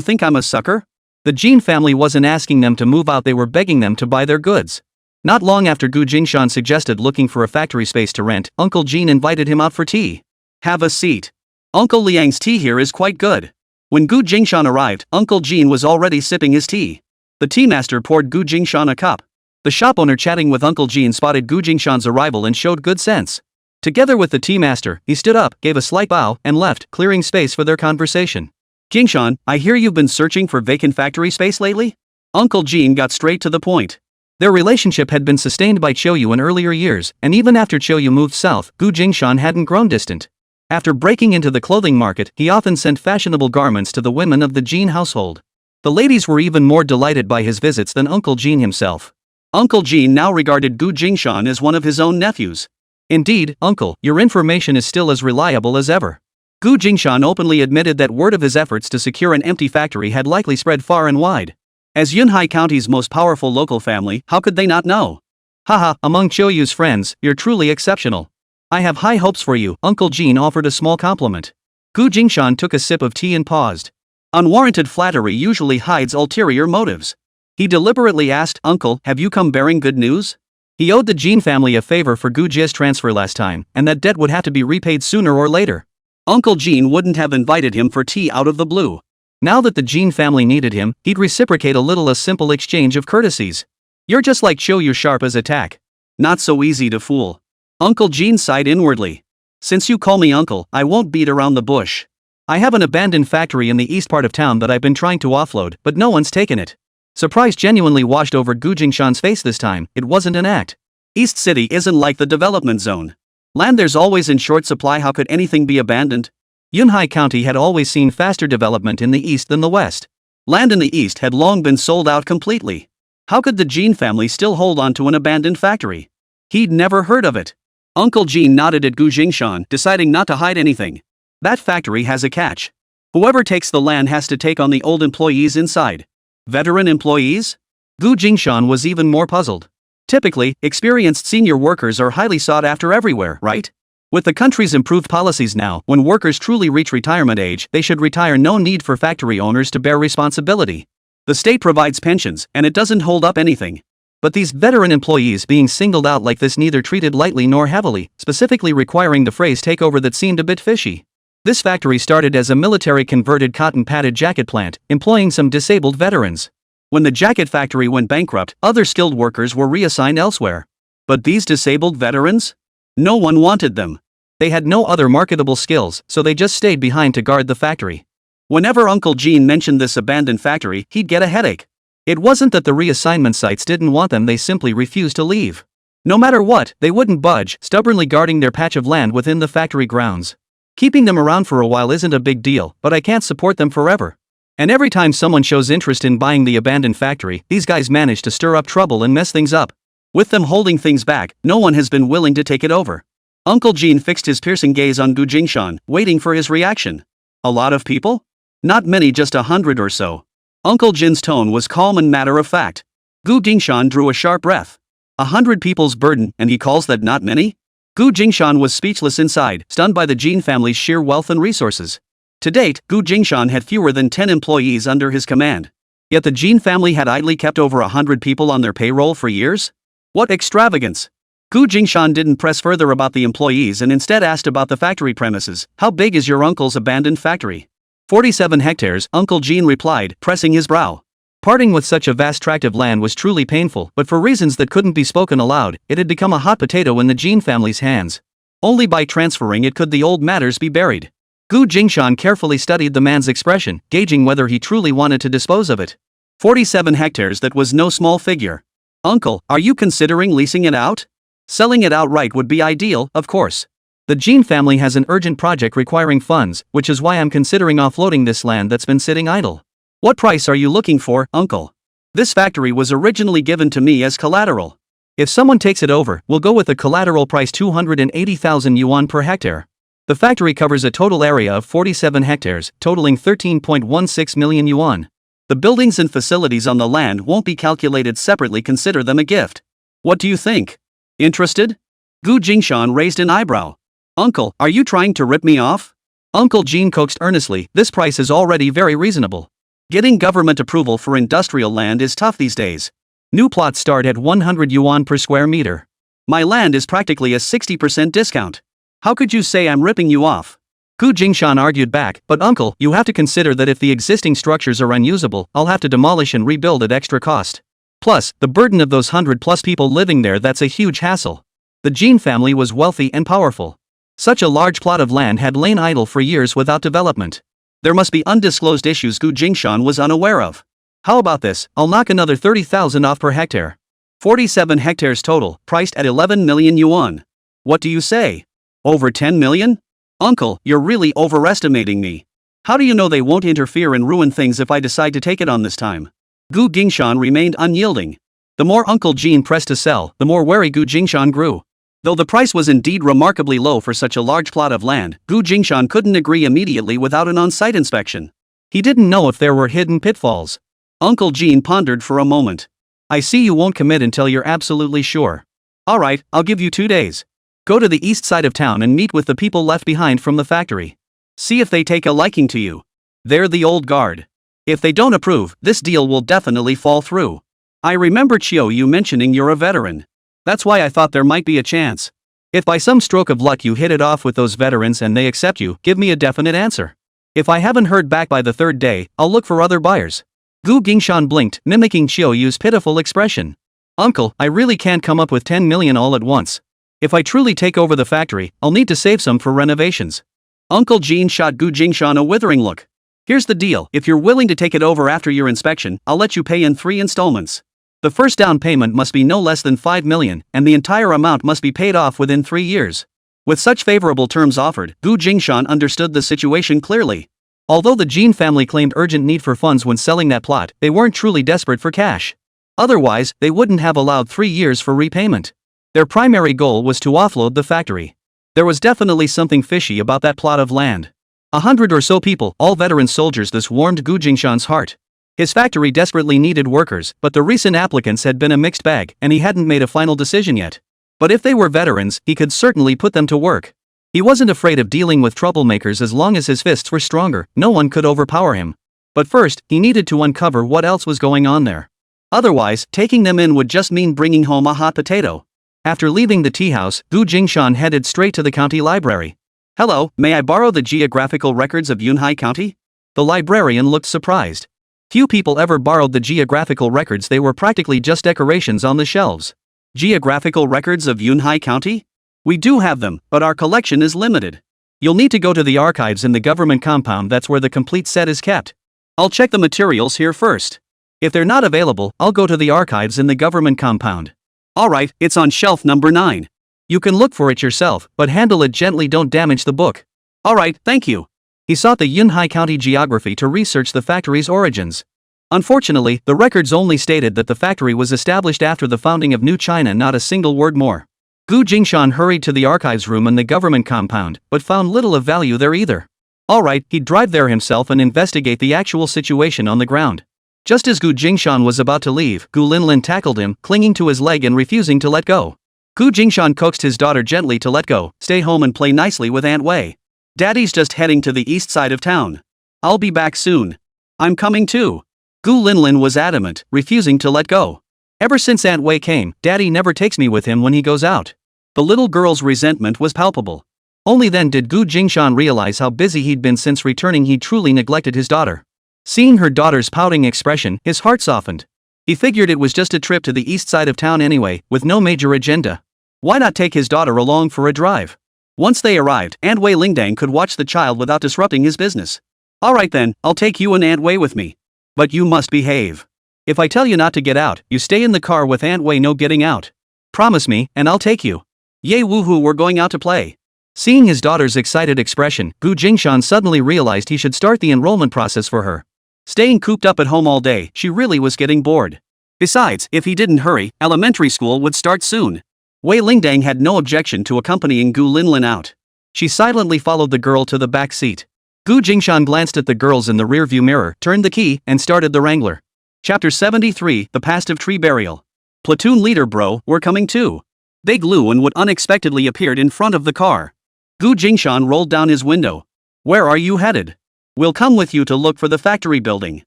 think I'm a sucker? The Jin family wasn't asking them to move out, they were begging them to buy their goods. Not long after Gu Jingshan suggested looking for a factory space to rent, Uncle Jin invited him out for tea. Have a seat. Uncle Liang's tea here is quite good. When Gu Jingshan arrived, Uncle Jin was already sipping his tea. The tea master poured Gu Jingshan a cup. The shop owner chatting with Uncle Jin spotted Gu Jingshan's arrival and showed good sense. Together with the tea master, he stood up, gave a slight bow, and left, clearing space for their conversation. Jingshan, I hear you've been searching for vacant factory space lately? Uncle Jin got straight to the point. Their relationship had been sustained by Choyu in earlier years, and even after Choyu moved south, Gu Jingshan hadn't grown distant. After breaking into the clothing market, he often sent fashionable garments to the women of the Jin household. The ladies were even more delighted by his visits than Uncle Jin himself. Uncle Jin now regarded Gu Jingshan as one of his own nephews. Indeed, Uncle, your information is still as reliable as ever. Gu Jingshan openly admitted that word of his efforts to secure an empty factory had likely spread far and wide. As Yunhai County's most powerful local family, how could they not know? Haha, among Choyu's friends, you're truly exceptional. I have high hopes for you, Uncle Jin offered a small compliment. Gu Jingshan took a sip of tea and paused. Unwarranted flattery usually hides ulterior motives. He deliberately asked, Uncle, have you come bearing good news? He owed the Jin family a favor for Gu Jie's transfer last time, and that debt would have to be repaid sooner or later. Uncle Jin wouldn't have invited him for tea out of the blue. Now that the Jin family needed him, he'd reciprocate a simple exchange of courtesies. You're just like Choyu, sharp as a tack. Not so easy to fool. Uncle Jin sighed inwardly. Since you call me uncle, I won't beat around the bush. I have an abandoned factory in the east part of town that I've been trying to offload, but no one's taken it. Surprise genuinely washed over Gu Jingshan's face this time. It wasn't an act. East City isn't like the development zone. Land there's always in short supply. How could anything be abandoned? Yunhai County had always seen faster development in the east than the west. Land in the east had long been sold out completely. How could the Jean family still hold on to an abandoned factory? He'd never heard of it. Uncle Jean nodded at Gu Jingshan, deciding not to hide anything. That factory has a catch. Whoever takes the land has to take on the old employees inside. Veteran employees? Gu Jingshan was even more puzzled. Typically, experienced senior workers are highly sought after everywhere, right? With the country's improved policies now, when workers truly reach retirement age, they should retire. No need for factory owners to bear responsibility. The state provides pensions, and it doesn't hold up anything. But these veteran employees being singled out like this, neither treated lightly nor heavily, specifically requiring the phrase takeover that seemed a bit fishy. This factory started as a military-converted cotton-padded jacket plant, employing some disabled veterans. When the jacket factory went bankrupt, other skilled workers were reassigned elsewhere. But these disabled veterans? No one wanted them. They had no other marketable skills, so they just stayed behind to guard the factory. Whenever Uncle Jean mentioned this abandoned factory, he'd get a headache. It wasn't that the reassignment sites didn't want them, they simply refused to leave. No matter what, they wouldn't budge, stubbornly guarding their patch of land within the factory grounds. Keeping them around for a while isn't a big deal, but I can't support them forever. And every time someone shows interest in buying the abandoned factory, these guys manage to stir up trouble and mess things up. With them holding things back, no one has been willing to take it over. Uncle Jean fixed his piercing gaze on Gu Jingshan, waiting for his reaction. A lot of people? Not many, just 100 or so. Uncle Jin's tone was calm and matter of fact. Gu Jingshan drew a sharp breath. 100 people's burden, and he calls that not many? Gu Jingshan was speechless inside, stunned by the Jean family's sheer wealth and resources. To date, Gu Jingshan had fewer than 10 employees under his command. Yet the Jean family had idly kept over 100 people on their payroll for years? What extravagance! Gu Jingshan didn't press further about the employees and instead asked about the factory premises. How big is your uncle's abandoned factory? 47 hectares, Uncle Jean replied, pressing his brow. Parting with such a vast tract of land was truly painful, but for reasons that couldn't be spoken aloud, it had become a hot potato in the Jean family's hands. Only by transferring it could the old matters be buried. Gu Jingshan carefully studied the man's expression, gauging whether he truly wanted to dispose of it. 47 hectares, that was no small figure. Uncle, are you considering leasing it out? Selling it outright would be ideal, of course. The Jean family has an urgent project requiring funds, which is why I'm considering offloading this land that's been sitting idle. What price are you looking for, Uncle? This factory was originally given to me as collateral. If someone takes it over, we'll go with the collateral price 280,000 yuan per hectare. The factory covers a total area of 47 hectares, totaling 13.16 million yuan. The buildings and facilities on the land won't be calculated separately, consider them a gift. What do you think? Interested? Gu Jingshan raised an eyebrow. Uncle, are you trying to rip me off? Uncle Jean coaxed earnestly, this price is already very reasonable. Getting government approval for industrial land is tough these days. New plots start at 100 yuan per square meter. My land is practically a 60% discount. How could you say I'm ripping you off? Gu Jingshan argued back, but uncle, you have to consider that if the existing structures are unusable, I'll have to demolish and rebuild at extra cost. Plus, the burden of those 100+ people living there, that's a huge hassle. The Jean family was wealthy and powerful. Such a large plot of land had lain idle for years without development. There must be undisclosed issues Gu Jingshan was unaware of. How about this, I'll knock another 30,000 off per hectare. 47 hectares total, priced at 11 million yuan. What do you say? Over 10 million? Uncle, you're really overestimating me. How do you know they won't interfere and ruin things if I decide to take it on this time? Gu Jingshan remained unyielding. The more Uncle Jean pressed to sell, the more wary Gu Jingshan grew. Though the price was indeed remarkably low for such a large plot of land, Gu Jingshan couldn't agree immediately without an on-site inspection. He didn't know if there were hidden pitfalls. Uncle Jean pondered for a moment. I see you won't commit until you're absolutely sure. Alright, I'll give you 2 days. Go to the east side of town and meet with the people left behind from the factory. See if they take a liking to you. They're the old guard. If they don't approve, this deal will definitely fall through. I remember Chiu you mentioning you're a veteran. That's why I thought there might be a chance. If by some stroke of luck you hit it off with those veterans and they accept you, give me a definite answer. If I haven't heard back by the 3rd day, I'll look for other buyers. Gu Jingshan blinked, mimicking Chiu Yu's pitiful expression. Uncle, I really can't come up with 10 million all at once. If I truly take over the factory, I'll need to save some for renovations. Uncle Jean shot Gu Jingshan a withering look. Here's the deal, if you're willing to take it over after your inspection, I'll let you pay in 3 installments. The first down payment must be no less than 5 million, and the entire amount must be paid off within 3 years. With such favorable terms offered, Jingshan understood the situation clearly. Although the Jin family claimed urgent need for funds when selling that plot, they weren't truly desperate for cash. Otherwise, they wouldn't have allowed 3 years for repayment. Their primary goal was to offload the factory. There was definitely something fishy about that plot of land. 100 or so people, all veteran soldiers. This warmed Jingshan's heart. His factory desperately needed workers, but the recent applicants had been a mixed bag, and he hadn't made a final decision yet. But if they were veterans, he could certainly put them to work. He wasn't afraid of dealing with troublemakers as long as his fists were stronger. No one could overpower him. But first, he needed to uncover what else was going on there. Otherwise, taking them in would just mean bringing home a hot potato. After leaving the tea house, Jingshan headed straight to the county library. "Hello, may I borrow the geographical records of Yunhai County?" The librarian looked surprised. Few people ever borrowed the geographical records. They were practically just decorations on the shelves. Geographical records of Yunhai County? We do have them, but our collection is limited. You'll need to go to the archives in the government compound. That's where the complete set is kept. I'll check the materials here first. If they're not available, I'll go to the archives in the government compound. Alright, it's on shelf number 9. You can look for it yourself, but handle it gently, don't damage the book. Alright, thank you. He sought the Yunhai County geography to research the factory's origins. Unfortunately, the records only stated that the factory was established after the founding of New China, not a single word more. Jingshan hurried to the archives room in the government compound, but found little of value there either. Alright, he'd drive there himself and investigate the actual situation on the ground. Just as Jingshan was about to leave, Linlin tackled him, clinging to his leg and refusing to let go. Jingshan coaxed his daughter gently to let go. "Stay home and play nicely with Aunt Wei. Daddy's just heading to the east side of town. I'll be back soon." "I'm coming too." Linlin was adamant, refusing to let go. "Ever since Aunt Wei came, Daddy never takes me with him when he goes out." The little girl's resentment was palpable. Only then did Jingshan realize how busy he'd been since returning. He'd truly neglected his daughter. Seeing her daughter's pouting expression, his heart softened. He figured it was just a trip to the east side of town anyway, with no major agenda. Why not take his daughter along for a drive? Once they arrived, Aunt Wei Lingdang could watch the child without disrupting his business. "Alright then, I'll take you and Aunt Wei with me. But you must behave. If I tell you not to get out, you stay in the car with Aunt Wei, no getting out. Promise me, and I'll take you." "Yay, woohoo, we're going out to play." Seeing his daughter's excited expression, Jingshan suddenly realized he should start the enrollment process for her. Staying cooped up at home all day, she really was getting bored. Besides, if he didn't hurry, elementary school would start soon. Wei Lingdang had no objection to accompanying Linlin out. She silently followed the girl to the back seat. Jingshan glanced at the girls in the rearview mirror, turned the key, and started the Wrangler. Chapter 73, The Past of Tree Burial. "Platoon leader bro, we're coming too." Big Lu and Wood unexpectedly appeared in front of the car. Jingshan rolled down his window. "Where are you headed?" "We'll come with you to look for the factory building."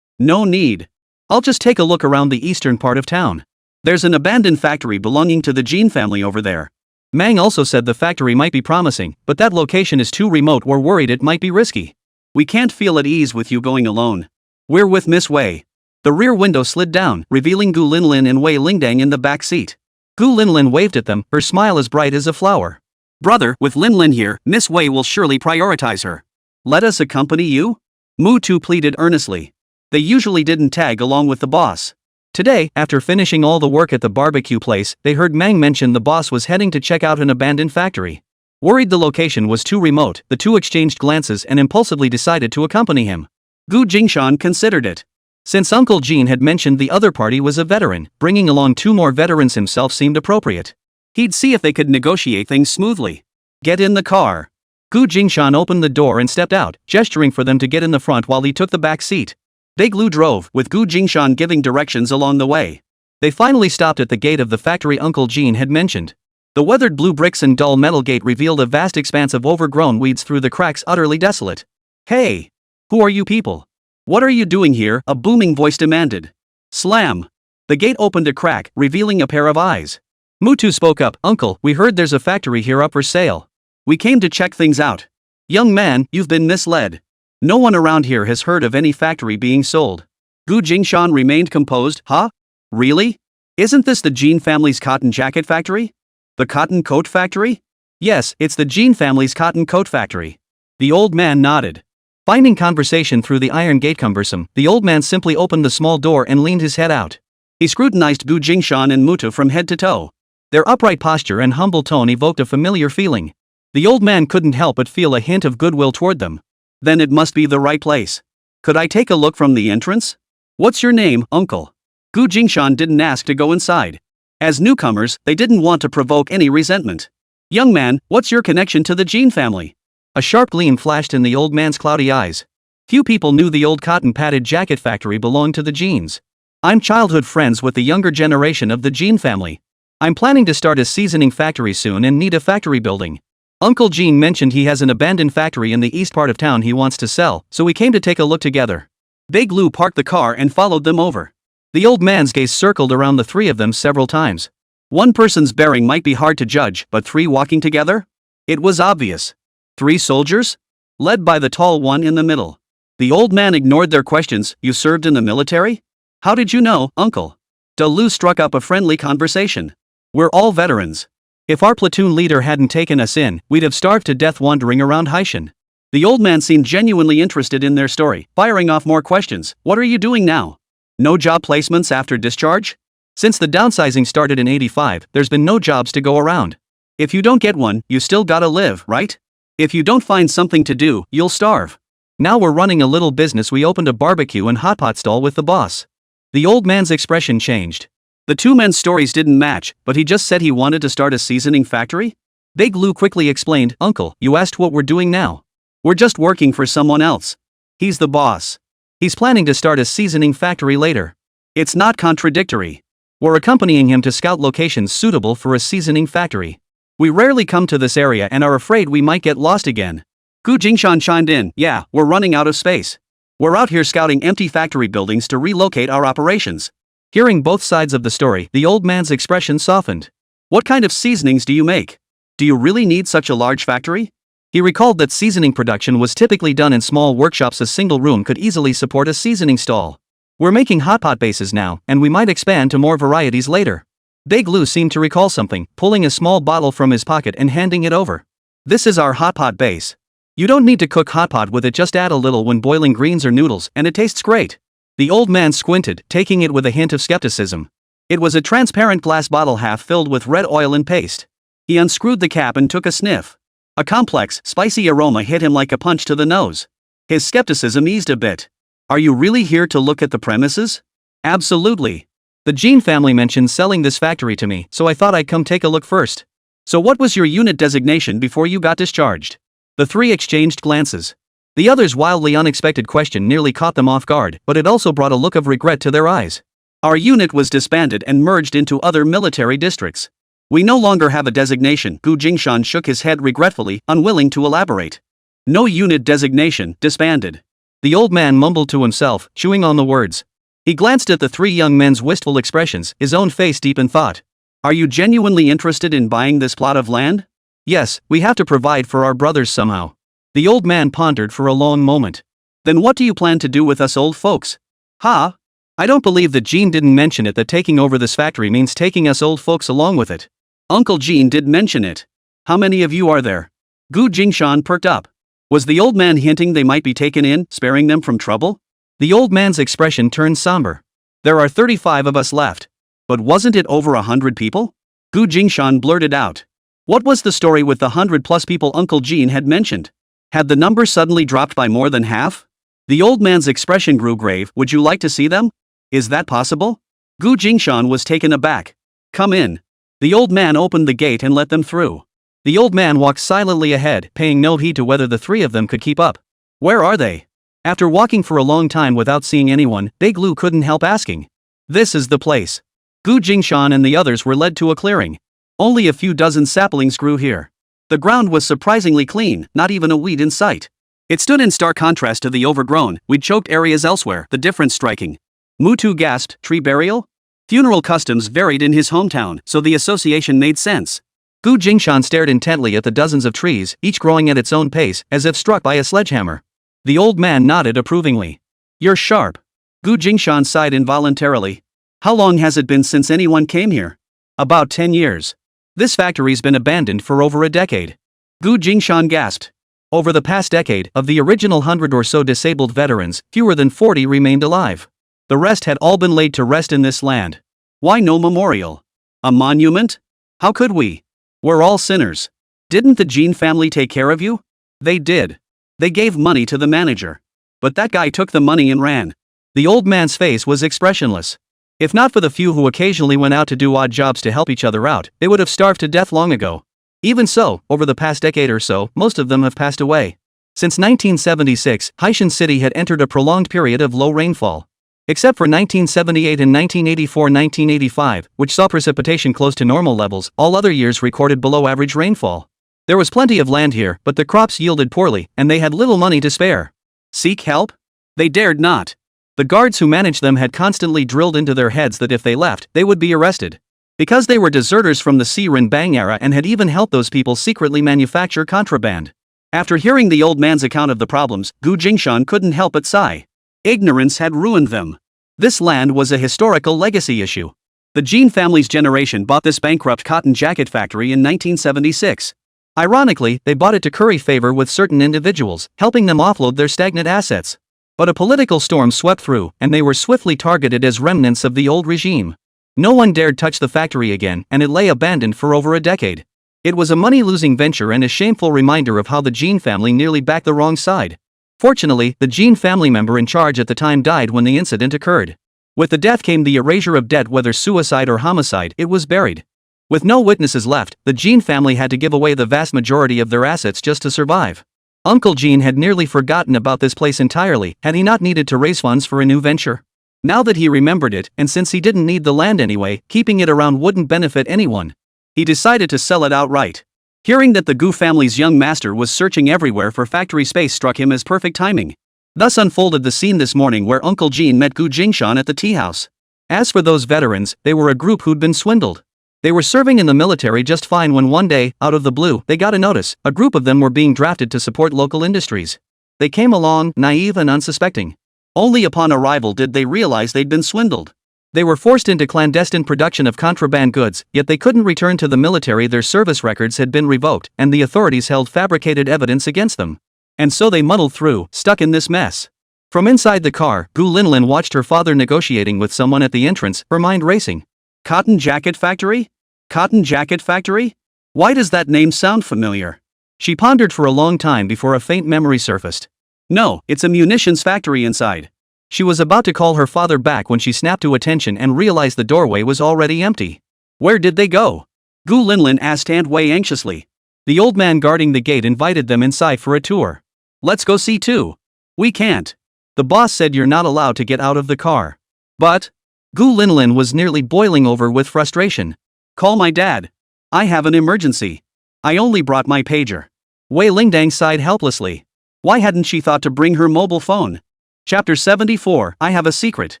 "No need. I'll just take a look around the eastern part of town. There's an abandoned factory belonging to the Jin family over there." Mang also said the factory might be promising, but that location is too remote. We're worried it might be risky. "We can't feel at ease with you going alone. We're with Miss Wei." The rear window slid down, revealing Linlin and Wei Lingdang in the back seat. Linlin waved at them, her smile as bright as a flower. "Brother, with Linlin here, Miss Wei will surely prioritize her. Let us accompany you?" Mutu pleaded earnestly. They usually didn't tag along with the boss. Today, after finishing all the work at the barbecue place, they heard Mang mention the boss was heading to check out an abandoned factory. Worried the location was too remote, the two exchanged glances and impulsively decided to accompany him. Jingshan considered it. Since Uncle Jean had mentioned the other party was a veteran, bringing along 2 more veterans himself seemed appropriate. He'd see if they could negotiate things smoothly. "Get in the car." Jingshan opened the door and stepped out, gesturing for them to get in the front while he took the back seat. Big Lu drove, with Jingshan giving directions along the way. They finally stopped at the gate of the factory Uncle Jean had mentioned. The weathered blue bricks and dull metal gate revealed a vast expanse of overgrown weeds through the cracks, utterly desolate. "Hey! Who are you people? What are you doing here?" a booming voice demanded. Slam! The gate opened a crack, revealing a pair of eyes. Mutu spoke up. "Uncle, we heard there's a factory here up for sale. We came to check things out." "Young man, you've been misled. No one around here has heard of any factory being sold." Jingshan remained composed. "Huh? Really? Isn't this the Jin family's cotton jacket factory? The cotton coat factory?" "Yes, it's the Jin family's cotton coat factory." The old man nodded. Finding conversation through the iron gate cumbersome, the old man simply opened the small door and leaned his head out. He scrutinized Jingshan and mutter from head to toe. Their upright posture and humble tone evoked a familiar feeling. The old man couldn't help but feel a hint of goodwill toward them. Then it must be the right place. Could I take a look from the entrance? What's your name, uncle? Jingshan didn't ask to go inside. As newcomers, they didn't want to provoke any resentment. Young man, what's your connection to the Jin family? A sharp gleam flashed in the old man's cloudy eyes. Few people knew the old cotton-padded jacket factory belonged to the Jins. I'm childhood friends with the younger generation of the Jin family. I'm planning to start a seasoning factory soon and need a factory building. Uncle Jin mentioned he has an abandoned factory in the east part of town he wants to sell, so we came to take a look together. Big Lou parked the car and followed them over. The old man's gaze circled around the three of them several times. One person's bearing might be hard to judge, but three walking together? It was obvious. 3 soldiers? Led by the tall one in the middle. The old man ignored their questions. You served in the military? How did you know, uncle? Lou struck up a friendly conversation. We're all veterans. If our platoon leader hadn't taken us in, we'd have starved to death wandering around Haishan. The old man seemed genuinely interested in their story, firing off more questions. What are you doing now? No job placements after discharge? Since the downsizing started in '85, there's been no jobs to go around. If you don't get one, you still gotta live, right? If you don't find something to do, you'll starve. Now we're running a little business. We opened a barbecue and hot pot stall with the boss. The old man's expression changed. The two men's stories didn't match, but he just said he wanted to start a seasoning factory? Big Lou quickly explained, Uncle, you asked what we're doing now. We're just working for someone else. He's the boss. He's planning to start a seasoning factory later. It's not contradictory. We're accompanying him to scout locations suitable for a seasoning factory. We rarely come to this area and are afraid we might get lost again. Jingshan chimed in, yeah, we're running out of space. We're out here scouting empty factory buildings to relocate our operations. Hearing both sides of the story, the old man's expression softened. What kind of seasonings do you make? Do you really need such a large factory? He recalled that seasoning production was typically done in small workshops. A single room could easily support a seasoning stall. We're making hot pot bases now, and we might expand to more varieties later. Big Lou seemed to recall something, pulling a small bottle from his pocket and handing it over. This is our hot pot base. You don't need to cook hot pot with it, just add a little when boiling greens or noodles, and it tastes great. The old man squinted, taking it with a hint of skepticism. It was a transparent glass bottle half filled with red oil and paste. He unscrewed the cap and took a sniff. A complex, spicy aroma hit him like a punch to the nose. His skepticism eased a bit. Are you really here to look at the premises? Absolutely. The Jin family mentioned selling this factory to me, so I thought I'd come take a look first. So what was your unit designation before you got discharged? The three exchanged glances. The other's wildly unexpected question nearly caught them off guard, but it also brought a look of regret to their eyes. Our unit was disbanded and merged into other military districts. We no longer have a designation. Jingshan shook his head regretfully, unwilling to elaborate. No unit designation, disbanded. The old man mumbled to himself, chewing on the words. He glanced at the three young men's wistful expressions, his own face deep in thought. Are you genuinely interested in buying this plot of land? Yes, we have to provide for our brothers somehow. The old man pondered for a long moment. Then what do you plan to do with us old folks? Ha? I don't believe that Jean didn't mention it, that taking over this factory means taking us old folks along with it. Uncle Jean did mention it. How many of you are there? Jingshan perked up. Was the old man hinting they might be taken in, sparing them from trouble? The old man's expression turned somber. There are 35 of us left. But wasn't it over 100 people? Jingshan blurted out. What was the story with the 100+ people Uncle Jean had mentioned? Had the number suddenly dropped by more than half? The old man's expression grew grave. Would you like to see them? Is that possible? Jingshan was taken aback. Come in. The old man opened the gate and let them through. The old man walked silently ahead, paying no heed to whether the three of them could keep up. Where are they? After walking for a long time without seeing anyone, Big Lou couldn't help asking. This is the place. Jingshan and the others were led to a clearing. Only a few dozen saplings grew here. The ground was surprisingly clean, not even a weed in sight. It stood in stark contrast to the overgrown, weed-choked areas elsewhere, the difference striking. Mutu gasped, tree burial? Funeral customs varied in his hometown, so the association made sense. Jingshan stared intently at the dozens of trees, each growing at its own pace, as if struck by a sledgehammer. The old man nodded approvingly. You're sharp. Jingshan sighed involuntarily. How long has it been since anyone came here? About 10 years. This factory's been abandoned for over a decade. Jingshan gasped. Over the past decade, of the original 100 or so disabled veterans, fewer than 40 remained alive. The rest had all been laid to rest in this land. Why no memorial? A monument? How could we? We're all sinners. Didn't the Jean family take care of you? They did. They gave money to the manager. But that guy took the money and ran. The old man's face was expressionless. If not for the few who occasionally went out to do odd jobs to help each other out, they would have starved to death long ago. Even so, over the past decade or so, most of them have passed away. Since 1976, Haishan City had entered a prolonged period of low rainfall. Except for 1978 and 1984-1985, which saw precipitation close to normal levels, all other years recorded below average rainfall. There was plenty of land here, but the crops yielded poorly, and they had little money to spare. Seek help? They dared not. The guards who managed them had constantly drilled into their heads that if they left, they would be arrested. Because they were deserters from the Siren Bang era and had even helped those people secretly manufacture contraband. After hearing the old man's account of the problems, Jingshan couldn't help but sigh. Ignorance had ruined them. This land was a historical legacy issue. The Jean family's generation bought this bankrupt cotton jacket factory in 1976. Ironically, they bought it to curry favor with certain individuals, helping them offload their stagnant assets. But a political storm swept through, and they were swiftly targeted as remnants of the old regime. No one dared touch the factory again, and it lay abandoned for over a decade. It was a money-losing venture and a shameful reminder of how the Jean family nearly backed the wrong side. Fortunately, the Jean family member in charge at the time died when the incident occurred. With the death came the erasure of debt, whether suicide or homicide. It was buried. With no witnesses left, the Jean family had to give away the vast majority of their assets just to survive. Uncle Jean had nearly forgotten about this place entirely, had he not needed to raise funds for a new venture. Now that he remembered it, and since he didn't need the land anyway, keeping it around wouldn't benefit anyone. He decided to sell it outright. Hearing that the Gu family's young master was searching everywhere for factory space struck him as perfect timing. Thus unfolded the scene this morning where Uncle Jean met Gu Jingshan at the tea house. As for those veterans, they were a group who'd been swindled. They were serving in the military just fine when one day, out of the blue, they got a notice. A group of them were being drafted to support local industries. They came along, naive and unsuspecting. Only upon arrival did they realize they'd been swindled. They were forced into clandestine production of contraband goods, yet they couldn't return to the military. Their service records had been revoked, and the authorities held fabricated evidence against them. And so they muddled through, stuck in this mess. From inside the car, Gu Linlin watched her father negotiating with someone at the entrance, her mind racing. Cotton jacket factory? Cotton jacket factory? Why does that name sound familiar? She pondered for a long time before a faint memory surfaced. No, it's a munitions factory inside. She was about to call her father back when she snapped to attention and realized the doorway was already empty. Where did they go? Gu Linlin asked Aunt Wei anxiously. The old man guarding the gate invited them inside for a tour. Let's go see too. We can't. The boss said you're not allowed to get out of the car. But? Gu Linlin was nearly boiling over with frustration. Call my dad. I have an emergency. I only brought my pager. Wei Lingdang sighed helplessly. Why hadn't she thought to bring her mobile phone? Chapter 74, I have a secret.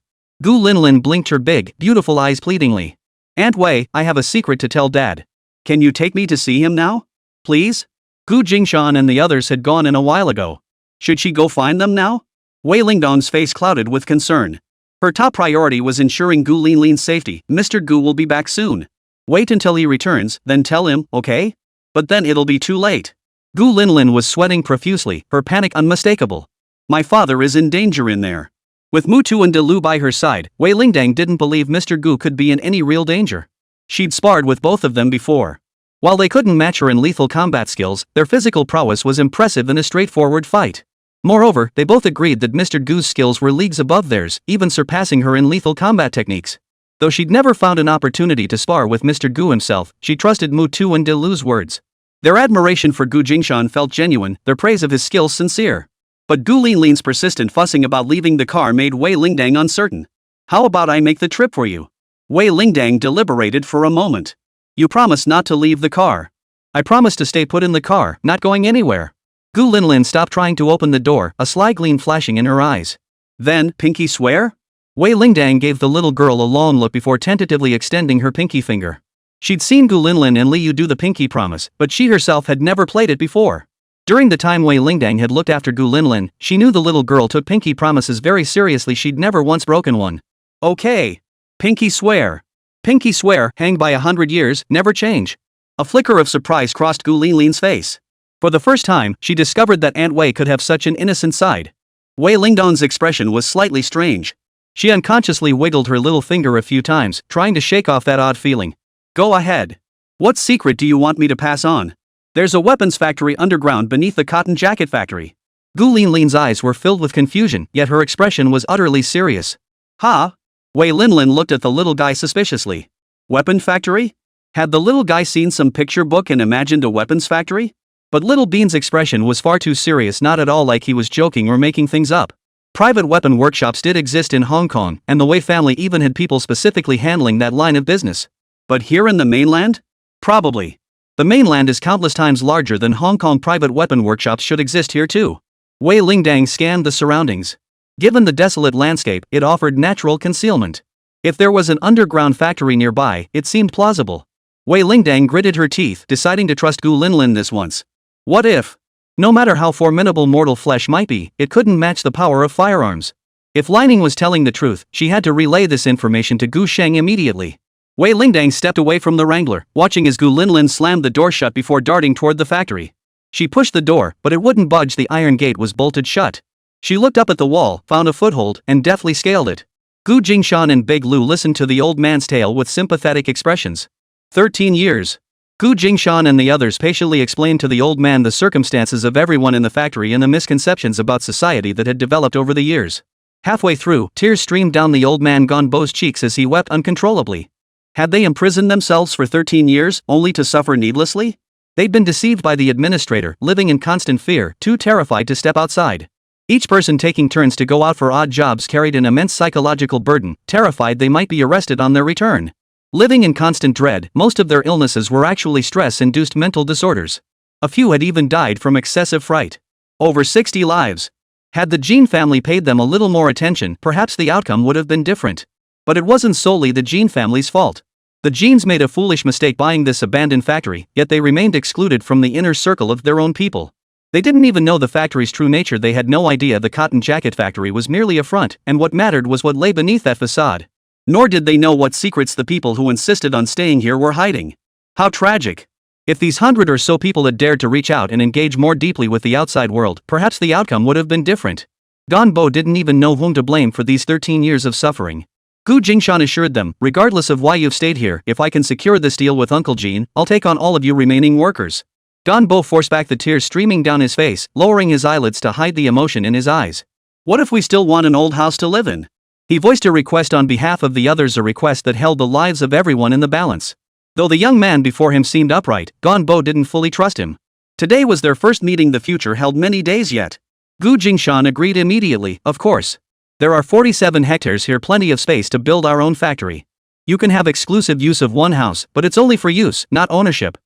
Gu Linlin blinked her big, beautiful eyes pleadingly. Aunt Wei, I have a secret to tell Dad. Can you take me to see him now? Please? Gu Jingshan and the others had gone in a while ago. Should she go find them now? Wei Lingdong's face clouded with concern. Her top priority was ensuring Gu Linlin's safety. Mr. Gu will be back soon. Wait until he returns, then tell him, okay? But then it'll be too late. Gu Linlin was sweating profusely, her panic unmistakable. My father is in danger in there. With Mutu and Delu by her side, Wei Lingdang didn't believe Mr. Gu could be in any real danger. She'd sparred with both of them before. While they couldn't match her in lethal combat skills, their physical prowess was impressive in a straightforward fight. Moreover, they both agreed that Mr. Gu's skills were leagues above theirs, even surpassing her in lethal combat techniques. Though she'd never found an opportunity to spar with Mr. Gu himself, she trusted Mutu and Delu's words. Their admiration for Gu Jingshan felt genuine, their praise of his skills sincere. But Gu Linlin's persistent fussing about leaving the car made Wei Lingdang uncertain. How about I make the trip for you? Wei Lingdang deliberated for a moment. You promise not to leave the car. I promise to stay put in the car, not going anywhere. Gu Linlin stopped trying to open the door, a sly gleam flashing in her eyes. Then, pinky swear? Wei Lingdang gave the little girl a long look before tentatively extending her pinky finger. She'd seen Gu Linlin and Li Yu do the pinky promise, but she herself had never played it before. During the time Wei Lingdang had looked after Gu Linlin, she knew the little girl took pinky promises very seriously. She'd never once broken one. Okay. Pinky swear. Pinky swear, hang by 100 years, never change. A flicker of surprise crossed Gu Linlin's face. For the first time, she discovered that Aunt Wei could have such an innocent side. Wei Lingdong's expression was slightly strange. She unconsciously wiggled her little finger a few times, trying to shake off that odd feeling. Go ahead. What secret do you want me to pass on? There's a weapons factory underground beneath the cotton jacket factory. Gu Linlin's eyes were filled with confusion, yet her expression was utterly serious. Ha? Wei Linlin looked at the little guy suspiciously. Weapon factory? Had the little guy seen some picture book and imagined a weapons factory? But Little Bean's expression was far too serious, not at all like he was joking or making things up. Private weapon workshops did exist in Hong Kong, and the Wei family even had people specifically handling that line of business. But here in the mainland? Probably. The mainland is countless times larger than Hong Kong. Private weapon workshops should exist here too. Wei Lingdang scanned the surroundings. Given the desolate landscape, it offered natural concealment. If there was an underground factory nearby, it seemed plausible. Wei Lingdang gritted her teeth, deciding to trust Gu Linlin this once. What if? No matter how formidable mortal flesh might be, it couldn't match the power of firearms. If Lining was telling the truth, she had to relay this information to Gu Sheng immediately. Wei Lingdang stepped away from the wrangler, watching as Gu Linlin slammed the door shut before darting toward the factory. She pushed the door, but it wouldn't budge. The iron gate was bolted shut. She looked up at the wall, found a foothold, and deftly scaled it. Gu Jingshan and Big Lu listened to the old man's tale with sympathetic expressions. 13 years. Gu Jingshan and the others patiently explained to the old man the circumstances of everyone in the factory and the misconceptions about society that had developed over the years. Halfway through, tears streamed down the old man Gonbo's cheeks as he wept uncontrollably. Had they imprisoned themselves for 13 years, only to suffer needlessly? They'd been deceived by the administrator, living in constant fear, too terrified to step outside. Each person taking turns to go out for odd jobs carried an immense psychological burden, terrified they might be arrested on their return. Living in constant dread, most of their illnesses were actually stress-induced mental disorders. A few had even died from excessive fright. Over 60 lives. Had the Jean family paid them a little more attention, perhaps the outcome would have been different. But it wasn't solely the Jean family's fault. The Jeans made a foolish mistake buying this abandoned factory, yet they remained excluded from the inner circle of their own people. They didn't even know the factory's true nature. They had no idea the cotton jacket factory was merely a front, and what mattered was what lay beneath that facade. Nor did they know what secrets the people who insisted on staying here were hiding. How tragic. If these 100 or so people had dared to reach out and engage more deeply with the outside world, perhaps the outcome would have been different. Gonbo didn't even know whom to blame for these 13 years of suffering. Gu Jingshan assured them, regardless of why you've stayed here, if I can secure this deal with Uncle Jean, I'll take on all of you remaining workers. Gonbo forced back the tears streaming down his face, lowering his eyelids to hide the emotion in his eyes. What if we still want an old house to live in? He voiced a request on behalf of the others, a request that held the lives of everyone in the balance. Though the young man before him seemed upright, Gonbo didn't fully trust him. Today was their first meeting. The future held many days yet. Gu Jingshan agreed immediately, of course. There are 47 hectares here, plenty of space to build our own factory. You can have exclusive use of one house, but it's only for use, not ownership.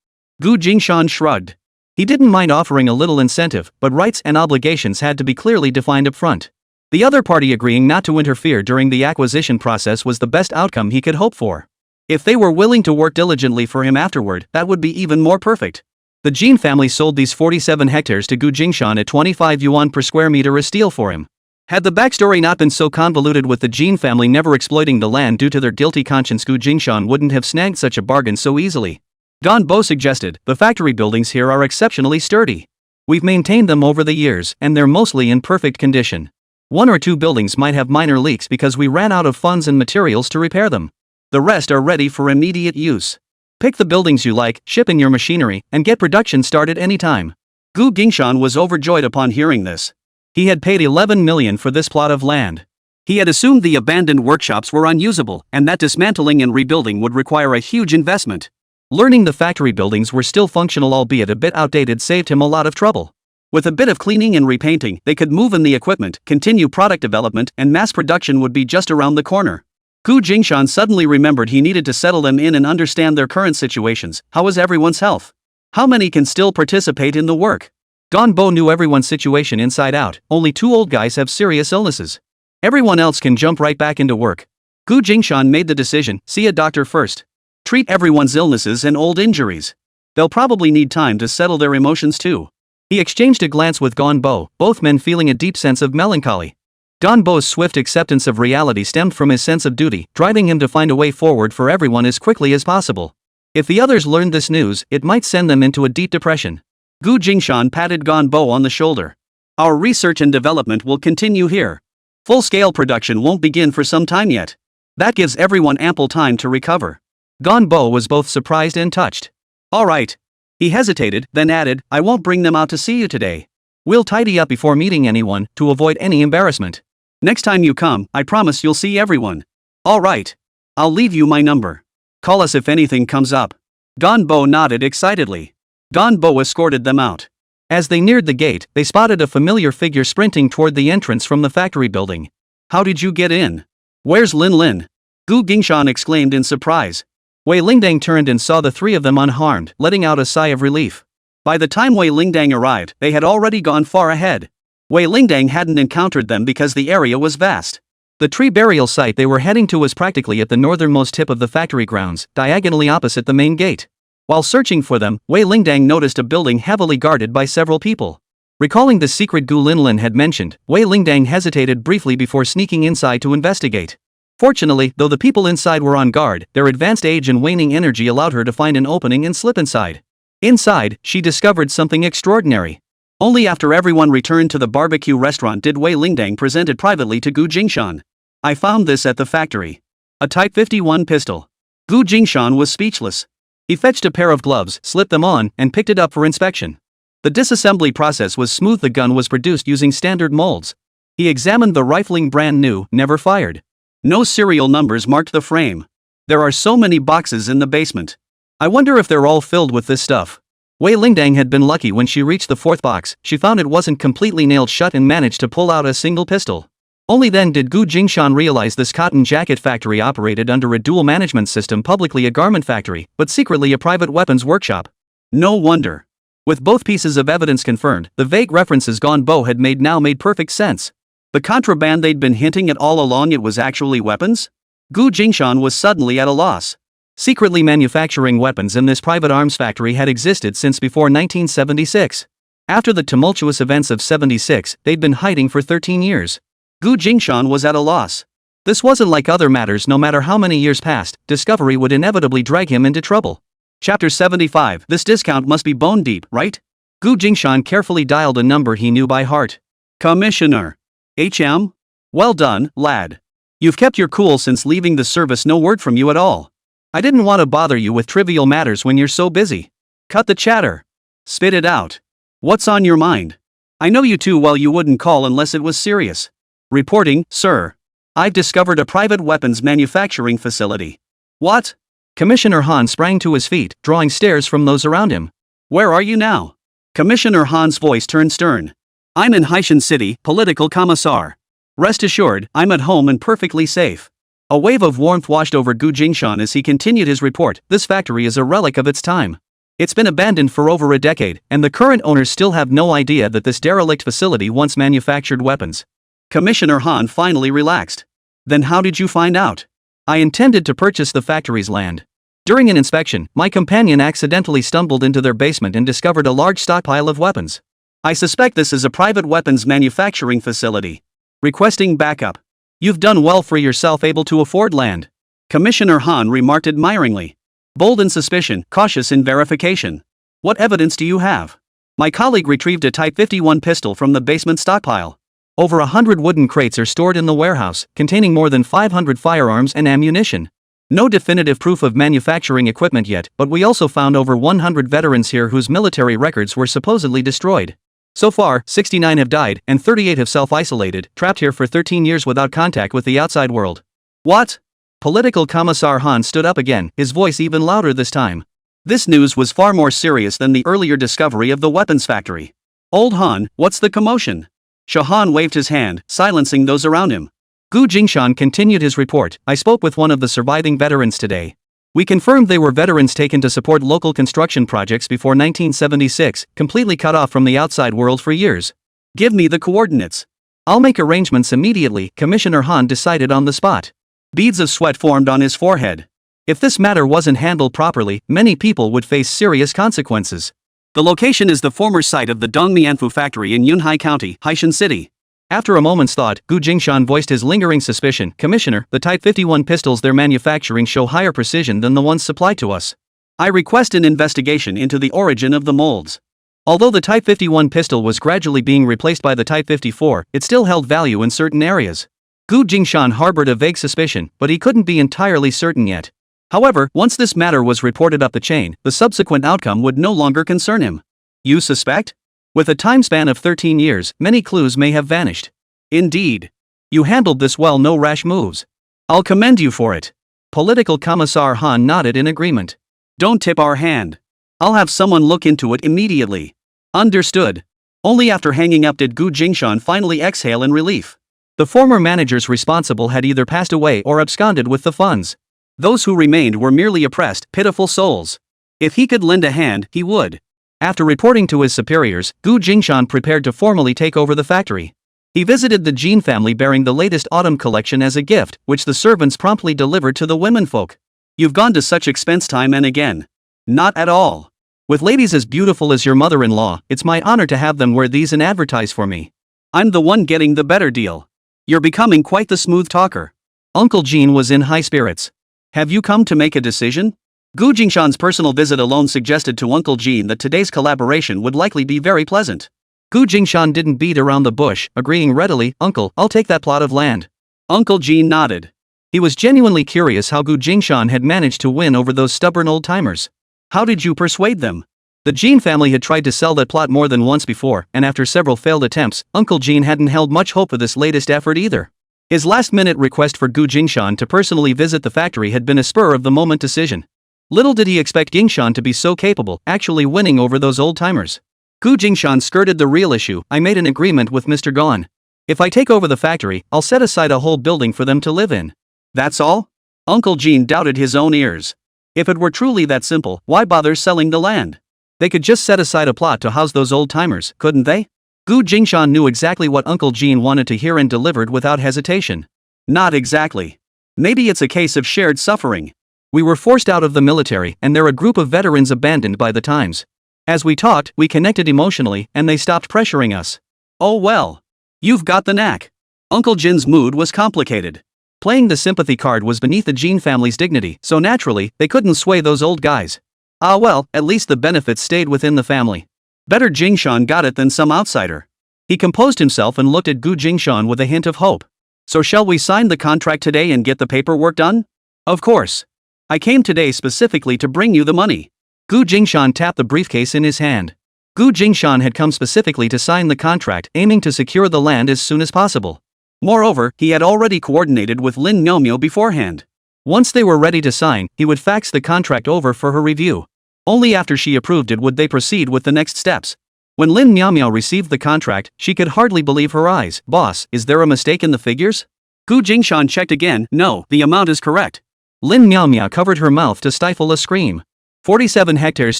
Gu Jingshan shrugged. He didn't mind offering a little incentive, but rights and obligations had to be clearly defined up front. The other party agreeing not to interfere during the acquisition process was the best outcome he could hope for. If they were willing to work diligently for him afterward, that would be even more perfect. The Jean family sold these 47 hectares to Gu Jingshan at 25 yuan per square meter as steel for him. Had the backstory not been so convoluted, with the Jean family never exploiting the land due to their guilty conscience, Gu Jingshan wouldn't have snagged such a bargain so easily. Gonbo suggested, the factory buildings here are exceptionally sturdy. We've maintained them over the years, and they're mostly in perfect condition. One or two buildings might have minor leaks because we ran out of funds and materials to repair them. The rest are ready for immediate use. Pick the buildings you like, ship in your machinery, and get production started anytime. Gu Jingshan was overjoyed upon hearing this. He had paid 11 million for this plot of land. He had assumed the abandoned workshops were unusable, and that dismantling and rebuilding would require a huge investment. Learning the factory buildings were still functional, albeit a bit outdated, saved him a lot of trouble. With a bit of cleaning and repainting, they could move in the equipment, continue product development, and mass production would be just around the corner. Gu Jingshan suddenly remembered he needed to settle them in and understand their current situations. How was everyone's health? How many can still participate in the work? Gonbo knew everyone's situation inside out. Only 2 old guys have serious illnesses. Everyone else can jump right back into work. Gu Jingshan made the decision, see a doctor first. Treat everyone's illnesses and old injuries. They'll probably need time to settle their emotions too. He exchanged a glance with Gonbo, both men feeling a deep sense of melancholy. Gonbo's swift acceptance of reality stemmed from his sense of duty, driving him to find a way forward for everyone as quickly as possible. If the others learned this news, it might send them into a deep depression. Gu Jingshan patted Ganbo on the shoulder. Our research and development will continue here. Full-scale production won't begin for some time yet. That gives everyone ample time to recover. Ganbo was both surprised and touched. All right. He hesitated, then added, I won't bring them out to see you today. We'll tidy up before meeting anyone, to avoid any embarrassment. Next time you come, I promise you'll see everyone. All right. I'll leave you my number. Call us if anything comes up. Ganbo nodded excitedly. Ganbo escorted them out. As they neared the gate, they spotted a familiar figure sprinting toward the entrance from the factory building. How did you get in? Where's Lin Lin? Gu Jingshan exclaimed in surprise. Wei Lingdang turned and saw the three of them unharmed, letting out a sigh of relief. By the time Wei Lingdang arrived, they had already gone far ahead. Wei Lingdang hadn't encountered them because the area was vast. The tree burial site they were heading to was practically at the northernmost tip of the factory grounds, diagonally opposite the main gate. While searching for them, Wei Lingdang noticed a building heavily guarded by several people. Recalling the secret Gu Linlin had mentioned, Wei Lingdang hesitated briefly before sneaking inside to investigate. Fortunately, though the people inside were on guard, their advanced age and waning energy allowed her to find an opening and slip inside. Inside, she discovered something extraordinary. Only after everyone returned to the barbecue restaurant did Wei Lingdang present it privately to Gu Jingshan. I found this at the factory. A Type 51 pistol. Gu Jingshan was speechless. He fetched a pair of gloves, slipped them on, and picked it up for inspection. The disassembly process was smooth. The gun was produced using standard molds. He examined the rifling brand new, never fired. No serial numbers marked the frame. There are so many boxes in the basement. I wonder if they're all filled with this stuff. Wei Lingdang had been lucky when she reached the fourth box. She found it wasn't completely nailed shut and managed to pull out a single pistol. Only then did Gu Jingshan realize this cotton jacket factory operated under a dual management system, publicly a garment factory, but secretly a private weapons workshop. No wonder. With both pieces of evidence confirmed, the vague references Ganbo had made now made perfect sense. The contraband they'd been hinting at all along, it was actually weapons? Gu Jingshan was suddenly at a loss. Secretly manufacturing weapons in this private arms factory had existed since before 1976. After the tumultuous events of 76, they'd been hiding for 13 years. Gu Jingshan was at a loss. This wasn't like other matters. No matter how many years passed, discovery would inevitably drag him into trouble. Chapter 75. This discount must be bone deep, right? Gu Jingshan carefully dialed a number he knew by heart. Commissioner. HM? Well done, lad. You've kept your cool since leaving the service. No word from you at all. I didn't want to bother you with trivial matters when you're so busy. Cut the chatter. Spit it out. What's on your mind? I know you too well. You wouldn't call unless it was serious. Reporting, sir. I've discovered a private weapons manufacturing facility. What? Commissioner Han sprang to his feet, drawing stares from those around him. Where are you now? Commissioner Han's voice turned stern. I'm in Haishan City, political commissar. Rest assured, I'm at home and perfectly safe. A wave of warmth washed over Gu Jingshan as he continued his report. This factory is a relic of its time. It's been abandoned for over a decade, and the current owners still have no idea that this derelict facility once manufactured weapons. Commissioner Han finally relaxed. Then how did you find out? I intended to purchase the factory's land. During an inspection, my companion accidentally stumbled into their basement and discovered a large stockpile of weapons. I suspect this is a private weapons manufacturing facility. Requesting backup. You've done well for yourself, able to afford land. Commissioner Han remarked admiringly. Bold in suspicion, cautious in verification. What evidence do you have? My colleague retrieved a Type 51 pistol from the basement stockpile. Over 100 wooden crates are stored in the warehouse, containing more than 500 firearms and ammunition. No definitive proof of manufacturing equipment yet, but we also found over 100 veterans here whose military records were supposedly destroyed. So far, 69 have died, and 38 have self-isolated, trapped here for 13 years without contact with the outside world. What? Political Commissar Han stood up again, his voice even louder this time. This news was far more serious than the earlier discovery of the weapons factory. Old Han, what's the commotion? Shahan waved his hand, silencing those around him. Gu Jingshan continued his report. I spoke with one of the surviving veterans today. We confirmed they were veterans taken to support local construction projects before 1976, completely cut off from the outside world for years. Give me the coordinates. I'll make arrangements immediately, Commissioner Han decided on the spot. Beads of sweat formed on his forehead. If this matter wasn't handled properly, many people would face serious consequences. The location is the former site of the Dongmianfu factory in Yunhai County, Haishan City. After a moment's thought, Gu Jingshan voiced his lingering suspicion. Commissioner, the Type 51 pistols they're manufacturing show higher precision than the ones supplied to us. I request an investigation into the origin of the molds. Although the Type 51 pistol was gradually being replaced by the Type 54, it still held value in certain areas. Jingshan harbored a vague suspicion, but he couldn't be entirely certain yet. However, once this matter was reported up the chain, the subsequent outcome would no longer concern him. You suspect? With a time span of 13 years, many clues may have vanished. Indeed. You handled this well, no rash moves. I'll commend you for it. Political Commissar Han nodded in agreement. Don't tip our hand. I'll have someone look into it immediately. Understood. Only after hanging up did Jingshan finally exhale in relief. The former managers responsible had either passed away or absconded with the funds. Those who remained were merely oppressed, pitiful souls. If he could lend a hand, he would. After reporting to his superiors, Jingshan prepared to formally take over the factory. He visited the Jin family bearing the latest autumn collection as a gift, which the servants promptly delivered to the womenfolk. You've gone to such expense time and again. Not at all. With ladies as beautiful as your mother-in-law, it's my honor to have them wear these and advertise for me. I'm the one getting the better deal. You're becoming quite the smooth talker. Uncle Jin was in high spirits. Have you come to make a decision? Jingshan's personal visit alone suggested to Uncle Jin that today's collaboration would likely be very pleasant. Jingshan didn't beat around the bush, agreeing readily, Uncle, I'll take that plot of land. Uncle Jin nodded. He was genuinely curious how Jingshan had managed to win over those stubborn old-timers. How did you persuade them? The Jin family had tried to sell that plot more than once before, and after several failed attempts, Uncle Jin hadn't held much hope of this latest effort either. His last-minute request for Jingshan to personally visit the factory had been a spur-of-the-moment decision. Little did he expect Jingshan to be so capable, actually winning over those old-timers. Jingshan skirted the real issue. I made an agreement with Mr. Gon. If I take over the factory, I'll set aside a whole building for them to live in. That's all? Uncle Jin doubted his own ears. If it were truly that simple, why bother selling the land? They could just set aside a plot to house those old-timers, couldn't they? Jingshan knew exactly what Uncle Jin wanted to hear and delivered without hesitation. Not exactly. Maybe it's a case of shared suffering. We were forced out of the military, and they're a group of veterans abandoned by the times. As we talked, we connected emotionally, and they stopped pressuring us. Oh well. You've got the knack. Uncle Jin's mood was complicated. Playing the sympathy card was beneath the Jin family's dignity, so naturally, they couldn't sway those old guys. Ah well, at least the benefits stayed within the family. Better Jingshan got it than some outsider. He composed himself and looked at Jingshan with a hint of hope. So shall we sign the contract today and get the paperwork done? Of course. I came today specifically to bring you the money. Jingshan tapped the briefcase in his hand. Jingshan had come specifically to sign the contract, aiming to secure the land as soon as possible. Moreover, he had already coordinated with Lin Miao beforehand. Once they were ready to sign, he would fax the contract over for her review. Only after she approved it would they proceed with the next steps. When Lin Miao received the contract, she could hardly believe her eyes. Boss, is there a mistake in the figures? Jingshan checked again. No, the amount is correct. Lin Miao covered her mouth to stifle a scream. 47 hectares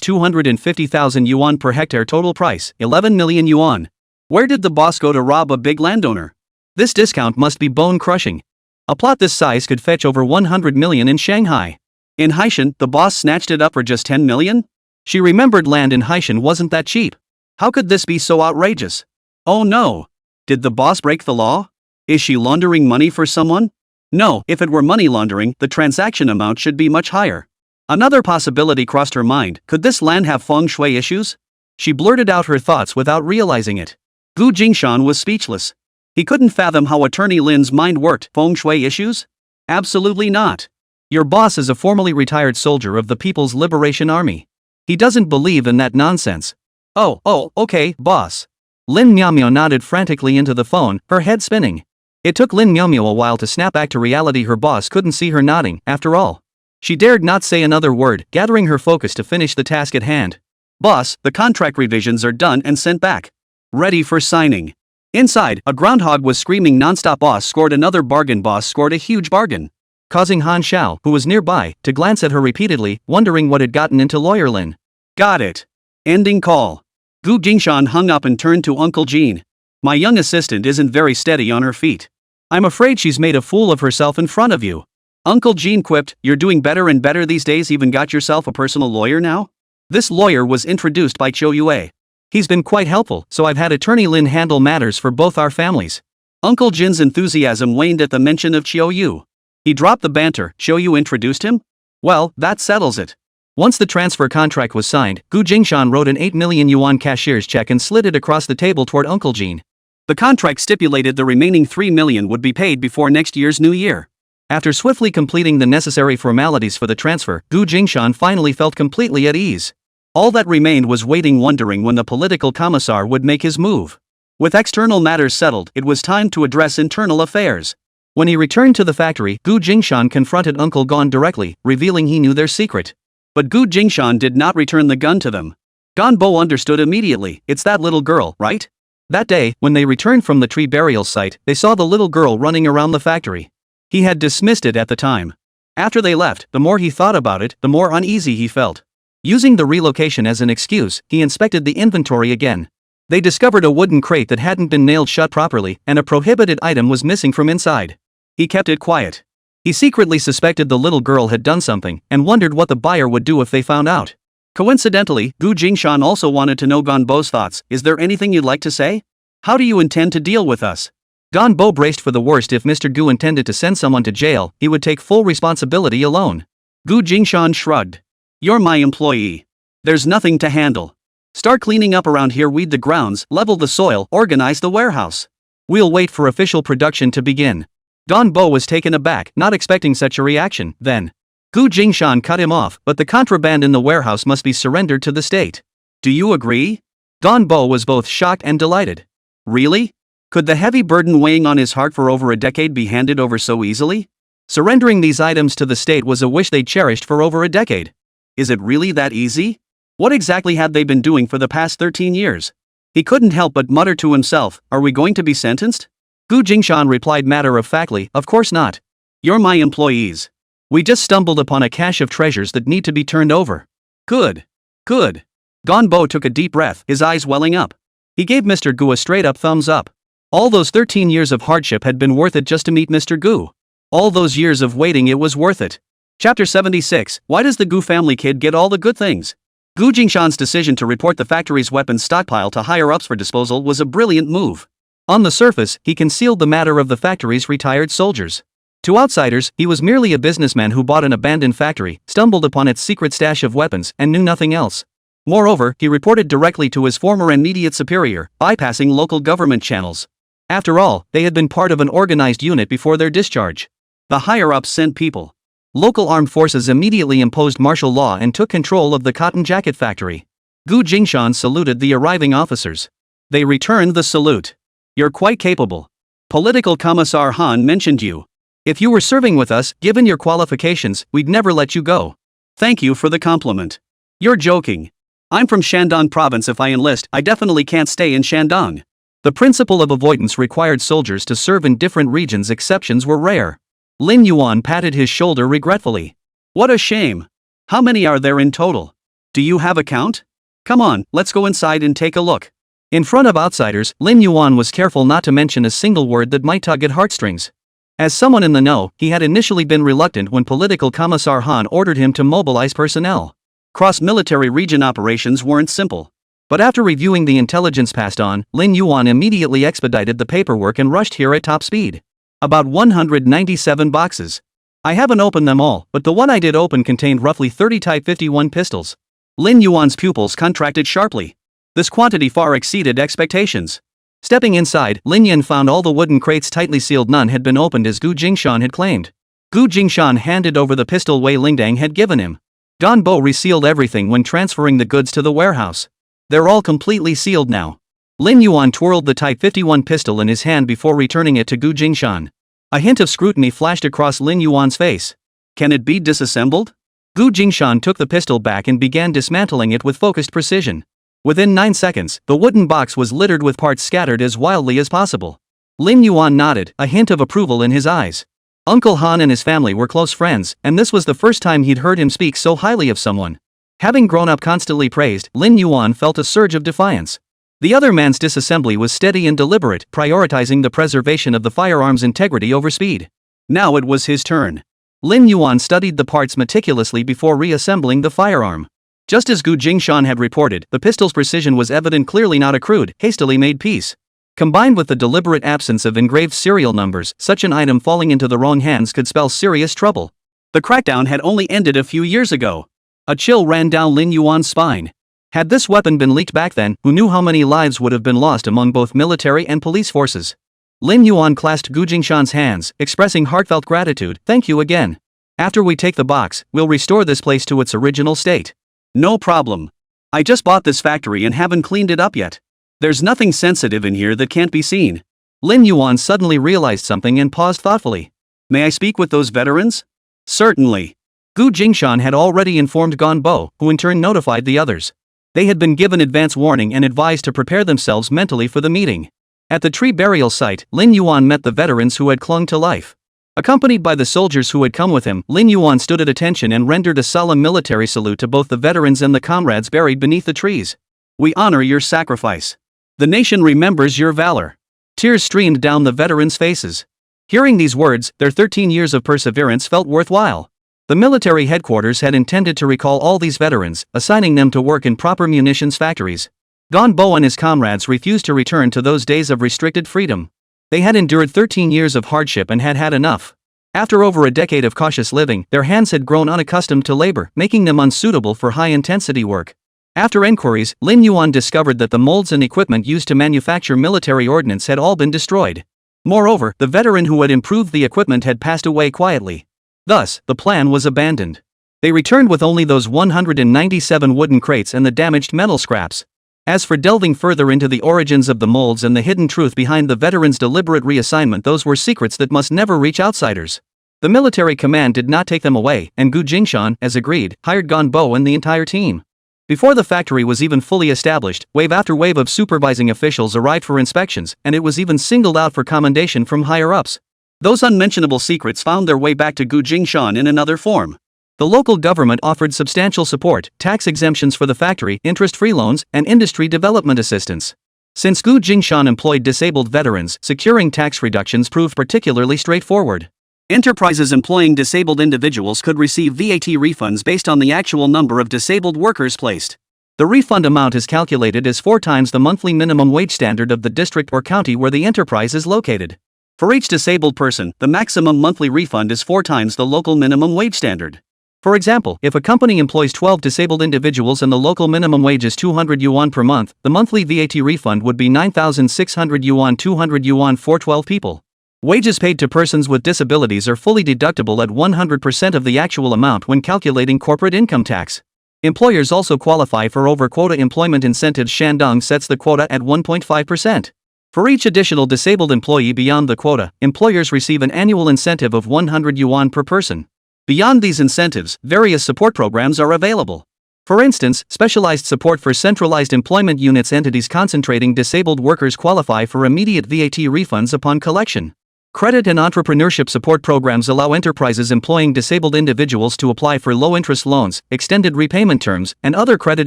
250,000 yuan per hectare total price, 11 million yuan. Where did the boss go to rob a big landowner? This discount must be bone-crushing. A plot this size could fetch over 100 million in Shanghai. In Haishan, the boss snatched it up for just 10 million? She remembered land in Haishan wasn't that cheap. How could this be so outrageous? Oh no. Did the boss break the law? Is she laundering money for someone? No, if it were money laundering, the transaction amount should be much higher. Another possibility crossed her mind. Could this land have feng shui issues? She blurted out her thoughts without realizing it. Jingshan was speechless. He couldn't fathom how Attorney Lin's mind worked. Feng shui issues? Absolutely not. Your boss is a formerly retired soldier of the People's Liberation Army. He doesn't believe in that nonsense. Oh, okay, boss. Lin Miao nodded frantically into the phone, her head spinning. It took Lin Miao a while to snap back to reality. Her boss couldn't see her nodding, after all. She dared not say another word, gathering her focus to finish the task at hand. Boss, the contract revisions are done and sent back. Ready for signing. Inside, a groundhog was screaming nonstop. Boss scored another bargain. Boss scored a huge bargain. Causing Han Xiao, who was nearby, to glance at her repeatedly, wondering what had gotten into Lawyer Lin. Got it. Ending call. Jingshan hung up and turned to Uncle Jin. My young assistant isn't very steady on her feet. I'm afraid she's made a fool of herself in front of you. Uncle Jin quipped, you're doing better and better these days. Even got yourself a personal lawyer now? This lawyer was introduced by Chiu Yue. He's been quite helpful, so I've had Attorney Lin handle matters for both our families. Uncle Jin's enthusiasm waned at the mention of Chiu Yu. He dropped the banter. Chiu Yu introduced him? Well, that settles it. Once the transfer contract was signed, Gu Jingshan wrote an 8 million yuan cashier's check and slid it across the table toward Uncle Jean. The contract stipulated the remaining 3 million would be paid before next year's New Year. After swiftly completing the necessary formalities for the transfer, Gu Jingshan finally felt completely at ease. All that remained was waiting, wondering when the political commissar would make his move. With external matters settled, it was time to address internal affairs. When he returned to the factory, Gu Jingshan confronted Uncle Gon directly, revealing he knew their secret. But Gu Jingshan did not return the gun to them. Gonbo understood immediately. It's that little girl, right? That day, when they returned from the tree burial site, they saw the little girl running around the factory. He had dismissed it at the time. After they left, the more he thought about it, the more uneasy he felt. Using the relocation as an excuse, he inspected the inventory again. They discovered a wooden crate that hadn't been nailed shut properly, and a prohibited item was missing from inside. He kept it quiet. He secretly suspected the little girl had done something, and wondered what the buyer would do if they found out. Coincidentally, Gu Jingshan also wanted to know Gonbo's thoughts. Is there anything you'd like to say? How do you intend to deal with us? Gonbo braced for the worst. If Mr. Gu intended to send someone to jail, he would take full responsibility alone. Gu Jingshan shrugged. You're my employee. There's nothing to handle. Start cleaning up around here, weed the grounds, level the soil, organize the warehouse. We'll wait for official production to begin. Gonbo was taken aback, not expecting such a reaction. Then, Gu Jingshan cut him off. But the contraband in the warehouse must be surrendered to the state. Do you agree? Gonbo was both shocked and delighted. Really? Could the heavy burden weighing on his heart for over a decade be handed over so easily? Surrendering these items to the state was a wish they cherished for over a decade. Is it really that easy? What exactly had they been doing for the past 13 years? He couldn't help but mutter to himself, are we going to be sentenced? Gu Jingshan replied matter-of-factly, of course not. You're my employees. We just stumbled upon a cache of treasures that need to be turned over. Good. Good. Gonbo took a deep breath, his eyes welling up. He gave Mr. Gu a straight-up thumbs up. All those 13 years of hardship had been worth it just to meet Mr. Gu. All those years of waiting, it was worth it. Chapter 76, Why does the Gu family kid get all the good things? Gu Jingshan's decision to report the factory's weapons stockpile to higher-ups for disposal was a brilliant move. On the surface, he concealed the matter of the factory's retired soldiers. To outsiders, he was merely a businessman who bought an abandoned factory, stumbled upon its secret stash of weapons, and knew nothing else. Moreover, he reported directly to his former and immediate superior, bypassing local government channels. After all, they had been part of an organized unit before their discharge. The higher-ups sent people. Local armed forces immediately imposed martial law and took control of the cotton jacket factory. Gu Jingshan saluted the arriving officers. They returned the salute. You're quite capable. Political Commissar Han mentioned you. If you were serving with us, given your qualifications, we'd never let you go. Thank you for the compliment. You're joking. I'm from Shandong province. If I enlist, I definitely can't stay in Shandong. The principle of avoidance required soldiers to serve in different regions. Exceptions were rare. Lin Yuan patted his shoulder regretfully. What a shame. How many are there in total? Do you have a count? Come on, let's go inside and take a look. In front of outsiders, Lin Yuan was careful not to mention a single word that might tug at heartstrings. As someone in the know, he had initially been reluctant when political Commissar Han ordered him to mobilize personnel. Cross-military region operations weren't simple. But after reviewing the intelligence passed on, Lin Yuan immediately expedited the paperwork and rushed here at top speed. About 197 boxes. I haven't opened them all, but the one I did open contained roughly 30 Type 51 pistols. Lin Yuan's pupils contracted sharply. This quantity far exceeded expectations. Stepping inside, Lin Yan found all the wooden crates tightly sealed. None had been opened as Gu Jingshan had claimed. Gu Jingshan handed over the pistol Wei Lingdang had given him. Gonbo resealed everything when transferring the goods to the warehouse. They're all completely sealed now. Lin Yuan twirled the Type 51 pistol in his hand before returning it to Gu Jingshan. A hint of scrutiny flashed across Lin Yuan's face. Can it be disassembled? Gu Jingshan took the pistol back and began dismantling it with focused precision. Within 9 seconds, the wooden box was littered with parts scattered as wildly as possible. Lin Yuan nodded, a hint of approval in his eyes. Uncle Han and his family were close friends, and this was the first time he'd heard him speak so highly of someone. Having grown up constantly praised, Lin Yuan felt a surge of defiance. The other man's disassembly was steady and deliberate, prioritizing the preservation of the firearm's integrity over speed. Now it was his turn. Lin Yuan studied the parts meticulously before reassembling the firearm. Just as Gu Jingshan had reported, the pistol's precision was evident, clearly not a crude, hastily made piece. Combined with the deliberate absence of engraved serial numbers, such an item falling into the wrong hands could spell serious trouble. The crackdown had only ended a few years ago. A chill ran down Lin Yuan's spine. Had this weapon been leaked back then, who knew how many lives would have been lost among both military and police forces? Lin Yuan clasped Gu Jingshan's hands, expressing heartfelt gratitude. Thank you again. After we take the box, we'll restore this place to its original state. No problem. I just bought this factory and haven't cleaned it up yet. There's nothing sensitive in here that can't be seen. Lin Yuan suddenly realized something and paused thoughtfully. May I speak with those veterans? Certainly. Gu Jingshan had already informed Ganbo, who in turn notified the others. They had been given advance warning and advised to prepare themselves mentally for the meeting. At the tree burial site, Lin Yuan met the veterans who had clung to life. Accompanied by the soldiers who had come with him, Lin Yuan stood at attention and rendered a solemn military salute to both the veterans and the comrades buried beneath the trees. We honor your sacrifice. The nation remembers your valor. Tears streamed down the veterans' faces. Hearing these words, their 13 years of perseverance felt worthwhile. The military headquarters had intended to recall all these veterans, assigning them to work in proper munitions factories. Ganbo and his comrades refused to return to those days of restricted freedom. They had endured 13 years of hardship and had had enough. After over a decade of cautious living, their hands had grown unaccustomed to labor, making them unsuitable for high-intensity work. After inquiries, Lin Yuan discovered that the molds and equipment used to manufacture military ordnance had all been destroyed. Moreover, the veteran who had improved the equipment had passed away quietly. Thus, the plan was abandoned. They returned with only those 197 wooden crates and the damaged metal scraps. As for delving further into the origins of the molds and the hidden truth behind the veterans' deliberate reassignment, those were secrets that must never reach outsiders. The military command did not take them away, and Gu Jingshan, as agreed, hired Ganbo and the entire team. Before the factory was even fully established, wave after wave of supervising officials arrived for inspections, and it was even singled out for commendation from higher-ups. Those unmentionable secrets found their way back to Gu Jingshan in another form. The local government offered substantial support, tax exemptions for the factory, interest-free loans, and industry development assistance. Since Gu Jingshan employed disabled veterans, securing tax reductions proved particularly straightforward. Enterprises employing disabled individuals could receive VAT refunds based on the actual number of disabled workers placed. The refund amount is calculated as 4 times the monthly minimum wage standard of the district or county where the enterprise is located. For each disabled person, the maximum monthly refund is 4 times the local minimum wage standard. For example, if a company employs 12 disabled individuals and the local minimum wage is 200 yuan per month, the monthly VAT refund would be 9,600 yuan, 200 yuan for 12 people. Wages paid to persons with disabilities are fully deductible at 100% of the actual amount when calculating corporate income tax. Employers also qualify for over-quota employment incentives. Shandong sets the quota at 1.5%. For each additional disabled employee beyond the quota, employers receive an annual incentive of 100 yuan per person. Beyond these incentives, various support programs are available. For instance, specialized support for centralized employment units. Entities concentrating disabled workers qualify for immediate VAT refunds upon collection. Credit and entrepreneurship support programs allow enterprises employing disabled individuals to apply for low-interest loans, extended repayment terms, and other credit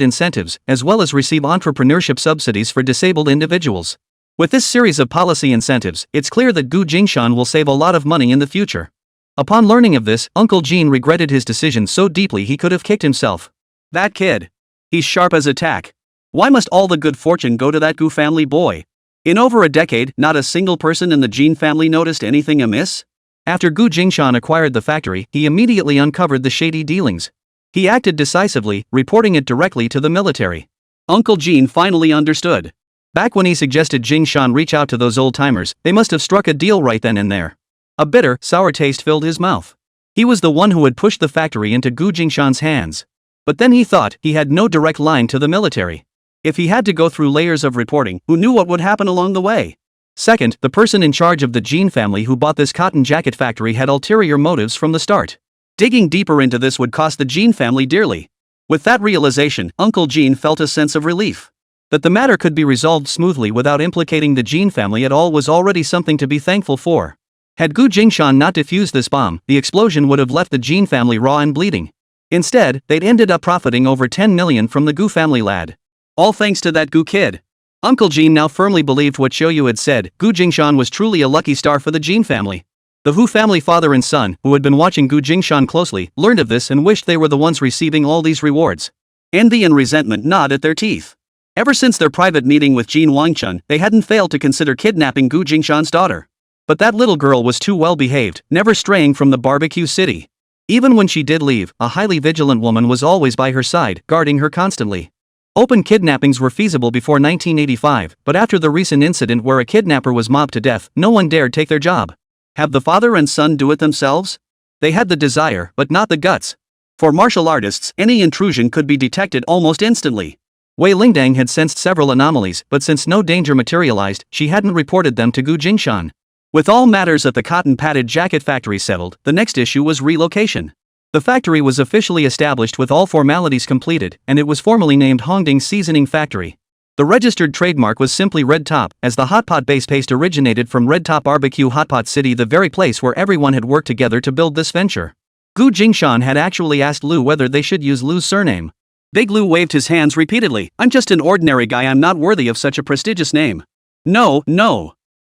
incentives, as well as receive entrepreneurship subsidies for disabled individuals. With this series of policy incentives, it's clear that Gu Jingshan will save a lot of money in the future. Upon learning of this, Uncle Jean regretted his decision so deeply he could have kicked himself. That kid. He's sharp as a tack. Why must all the good fortune go to that Gu family boy? In over a decade, not a single person in the Jean family noticed anything amiss? After Gu Jingshan acquired the factory, he immediately uncovered the shady dealings. He acted decisively, reporting it directly to the military. Uncle Jean finally understood. Back when he suggested Jingshan reach out to those old-timers, they must have struck a deal right then and there. A bitter, sour taste filled his mouth. He was the one who had pushed the factory into Gu Jingshan's hands. But then he thought he had no direct line to the military. If he had to go through layers of reporting, who knew what would happen along the way? Second, the person in charge of the Jean family who bought this cotton jacket factory had ulterior motives from the start. Digging deeper into this would cost the Jean family dearly. With that realization, Uncle Jean felt a sense of relief. That the matter could be resolved smoothly without implicating the Jean family at all was already something to be thankful for. Had Gu Jingshan not defused this bomb, the explosion would have left the Jean family raw and bleeding. Instead, they'd ended up profiting over 10 million from the Gu family lad. All thanks to that Gu kid. Uncle Jean now firmly believed what Xiaoyu had said. Gu Jingshan was truly a lucky star for the Jean family. The Hu family father and son, who had been watching Gu Jingshan closely, learned of this and wished they were the ones receiving all these rewards. Envy and resentment gnawed at their teeth. Ever since their private meeting with Jean Wangchun, they hadn't failed to consider kidnapping Gu Jingshan's daughter. But that little girl was too well behaved, never straying from the barbecue city. Even when she did leave, a highly vigilant woman was always by her side, guarding her constantly. Open kidnappings were feasible before 1985, but after the recent incident where a kidnapper was mobbed to death, no one dared take their job. Have the father and son do it themselves? They had the desire, but not the guts. For martial artists, any intrusion could be detected almost instantly. Wei Lingdang had sensed several anomalies, but since no danger materialized, she hadn't reported them to Gu Jingshan. With all matters at the cotton-padded jacket factory settled, the next issue was relocation. The factory was officially established with all formalities completed, and it was formally named Hongding Seasoning Factory. The registered trademark was simply Red Top, as the hot pot base paste originated from Red Top Barbecue Hot Pot City, the very place where everyone had worked together to build this venture. Gu Jingshan had actually asked Lu whether they should use Lu's surname. Big Lu waved his hands repeatedly. I'm just an ordinary guy, I'm not worthy of such a prestigious name. No.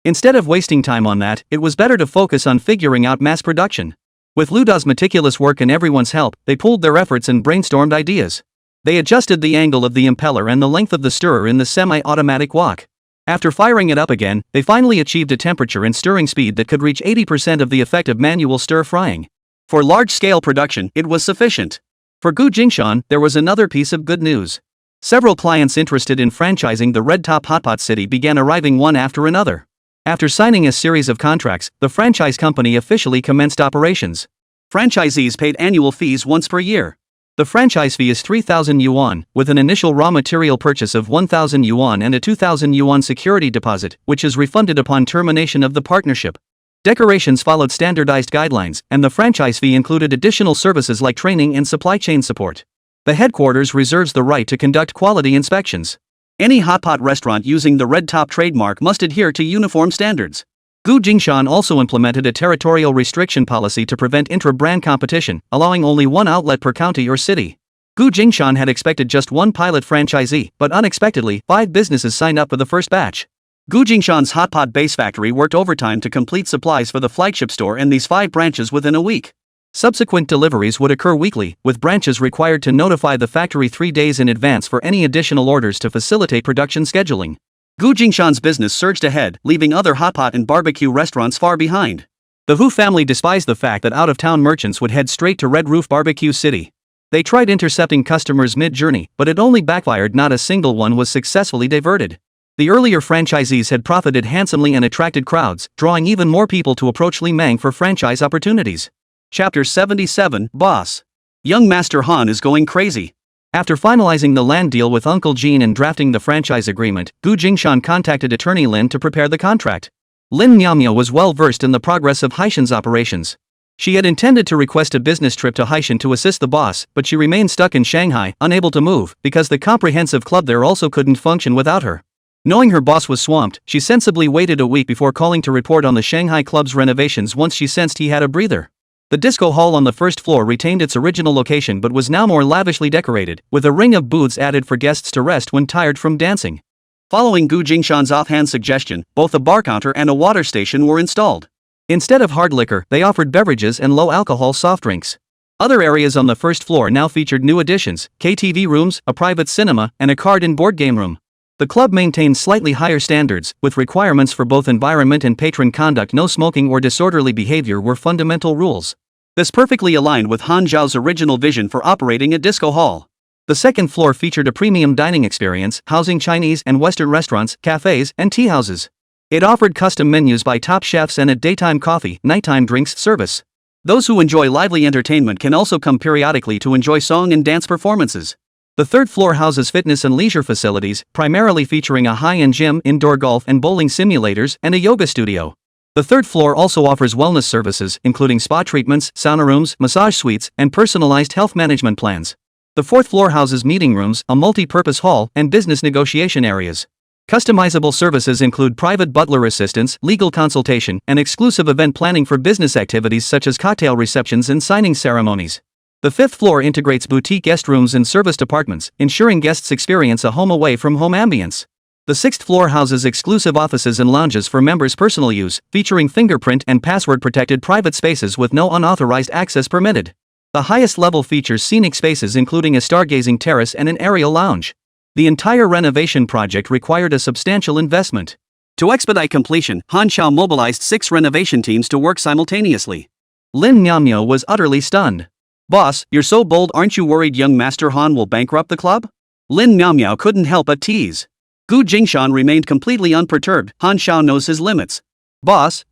Instead of wasting time on that, it was better to focus on figuring out mass production. With Luda's meticulous work and everyone's help, they pooled their efforts and brainstormed ideas. They adjusted the angle of the impeller and the length of the stirrer in the semi-automatic wok. After firing it up again, they finally achieved a temperature and stirring speed that could reach 80% of the effect of manual stir-frying. For large-scale production, it was sufficient. For Gu Jingshan, there was another piece of good news. Several clients interested in franchising the Red Top Hot Pot City began arriving one after another. After signing a series of contracts, the franchise company officially commenced operations. Franchisees paid annual fees once per year. The franchise fee is 3,000 yuan, with an initial raw material purchase of 1,000 yuan and a 2,000 yuan security deposit, which is refunded upon termination of the partnership. Decorations followed standardized guidelines, and the franchise fee included additional services like training and supply chain support. The headquarters reserves the right to conduct quality inspections. Any hot pot restaurant using the Red Top trademark must adhere to uniform standards. Gu Jingshan also implemented a territorial restriction policy to prevent intra-brand competition, allowing only one outlet per county or city. Gu Jingshan had expected just one pilot franchisee, but unexpectedly, 5 businesses signed up for the first batch. Gu Jingshan's hot pot base factory worked overtime to complete supplies for the flagship store and these 5 branches within a week. Subsequent deliveries would occur weekly, with branches required to notify the factory 3 days in advance for any additional orders to facilitate production scheduling. Gu Jingshan's business surged ahead, leaving other hot pot and barbecue restaurants far behind. The Hu family despised the fact that out-of-town merchants would head straight to Red Roof Barbecue City. They tried intercepting customers mid-journey, but it only backfired. Not a single one was successfully diverted. The earlier franchisees had profited handsomely and attracted crowds, drawing even more people to approach Li Mang for franchise opportunities. Chapter 77, Boss. Young Master Han is going crazy. After finalizing the land deal with Uncle Jean and drafting the franchise agreement, Gu Jingshan contacted attorney Lin to prepare the contract. Lin Miao was well versed in the progress of Haishan's operations. She had intended to request a business trip to Haishan to assist the boss, but she remained stuck in Shanghai, unable to move, because the comprehensive club there also couldn't function without her. Knowing her boss was swamped, she sensibly waited a week before calling to report on the Shanghai club's renovations once she sensed he had a breather. The disco hall on the first floor retained its original location but was now more lavishly decorated, with a ring of booths added for guests to rest when tired from dancing. Following Gu Jingshan's offhand suggestion, both a bar counter and a water station were installed. Instead of hard liquor, they offered beverages and low-alcohol soft drinks. Other areas on the first floor now featured new additions: KTV rooms, a private cinema, and a card and board game room. The club maintained slightly higher standards, with requirements for both environment and patron conduct. No smoking or disorderly behavior were fundamental rules. This perfectly aligned with Han Zhao's original vision for operating a disco hall. The second floor featured a premium dining experience, housing Chinese and Western restaurants, cafes, and tea houses. It offered custom menus by top chefs and a daytime coffee, nighttime drinks service. Those who enjoy lively entertainment can also come periodically to enjoy song and dance performances. The third floor houses fitness and leisure facilities, primarily featuring a high-end gym, indoor golf and bowling simulators, and a yoga studio. The third floor also offers wellness services, including spa treatments, sauna rooms, massage suites, and personalized health management plans. The fourth floor houses meeting rooms, a multi-purpose hall, and business negotiation areas. Customizable services include private butler assistance, legal consultation, and exclusive event planning for business activities such as cocktail receptions and signing ceremonies. The fifth floor integrates boutique guest rooms and service departments, ensuring guests experience a home away from home ambience. The sixth floor houses exclusive offices and lounges for members' personal use, featuring fingerprint and password-protected private spaces with no unauthorized access permitted. The highest level features scenic spaces including a stargazing terrace and an aerial lounge. The entire renovation project required a substantial investment. To expedite completion, Han Zhao mobilized 6 renovation teams to work simultaneously. Lin Miao was utterly stunned. Boss, you're so bold, aren't you worried young Master Han will bankrupt the club? Lin Miao couldn't help but tease. Jingshan remained completely unperturbed. Han Xiao knows his limits. Boss.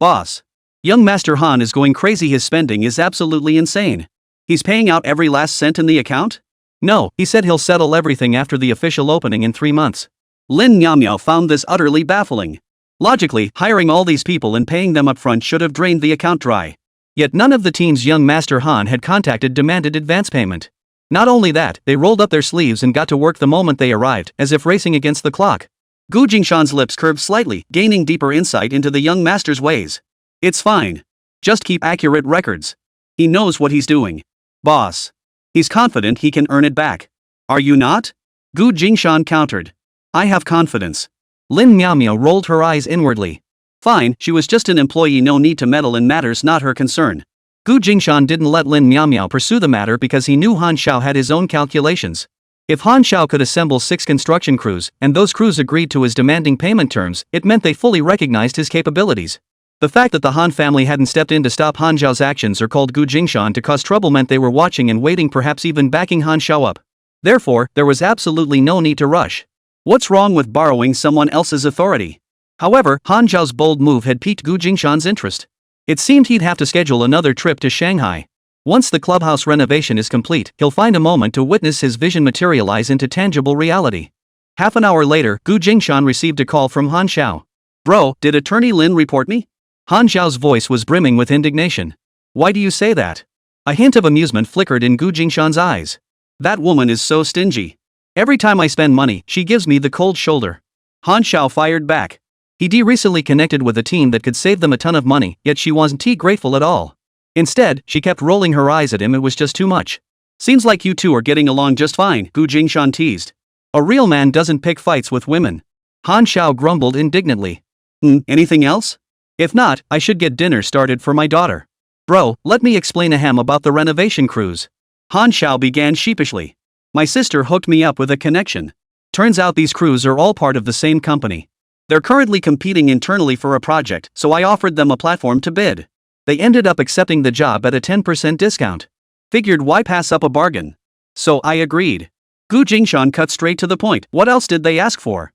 Young Master Han is going crazy, his spending is absolutely insane. He's paying out every last cent in the account? No, he said he'll settle everything after the official opening in 3 months. Lin Miao found this utterly baffling. Logically, hiring all these people and paying them upfront should have drained the account dry. Yet none of the teams young Master Han had contacted demanded advance payment. Not only that, they rolled up their sleeves and got to work the moment they arrived, as if racing against the clock. Jingshan's lips curved slightly, gaining deeper insight into the young master's ways. It's fine. Just keep accurate records. He knows what he's doing. Boss. He's confident he can earn it back. Are you not? Jingshan countered. I have confidence. Lin Miao rolled her eyes inwardly. Fine, she was just an employee, no need to meddle in matters not her concern. Jingshan didn't let Lin Miao pursue the matter because he knew Han Xiao had his own calculations. If Han Xiao could assemble 6 construction crews, and those crews agreed to his demanding payment terms, it meant they fully recognized his capabilities. The fact that the Han family hadn't stepped in to stop Han Xiao's actions or called Jingshan to cause trouble meant they were watching and waiting, perhaps even backing Han Xiao up. Therefore, there was absolutely no need to rush. What's wrong with borrowing someone else's authority? However, Han Xiao's bold move had piqued Jingshan's interest. It seemed he'd have to schedule another trip to Shanghai. Once the clubhouse renovation is complete, he'll find a moment to witness his vision materialize into tangible reality. Half an hour later, Jingshan received a call from Han Xiao. Bro, did Attorney Lin report me? Han Xiao's voice was brimming with indignation. Why do you say that? A hint of amusement flickered in Jingshan's eyes. That woman is so stingy. Every time I spend money, she gives me the cold shoulder. Han Xiao fired back. He recently connected with a team that could save them a ton of money, yet she wasn't grateful at all. Instead, she kept rolling her eyes at him. It was just too much. Seems like you two are getting along just fine, Jingshan teased. A real man doesn't pick fights with women. Han Xiao grumbled indignantly. Anything else? If not, I should get dinner started for my daughter. Bro, let me explain ahem about the renovation crews. Han Xiao began sheepishly. My sister hooked me up with a connection. Turns out these crews are all part of the same company. They're currently competing internally for a project, so I offered them a platform to bid. They ended up accepting the job at a 10% discount. Figured why pass up a bargain? So I agreed. Jingshan cut straight to the point. What else did they ask for?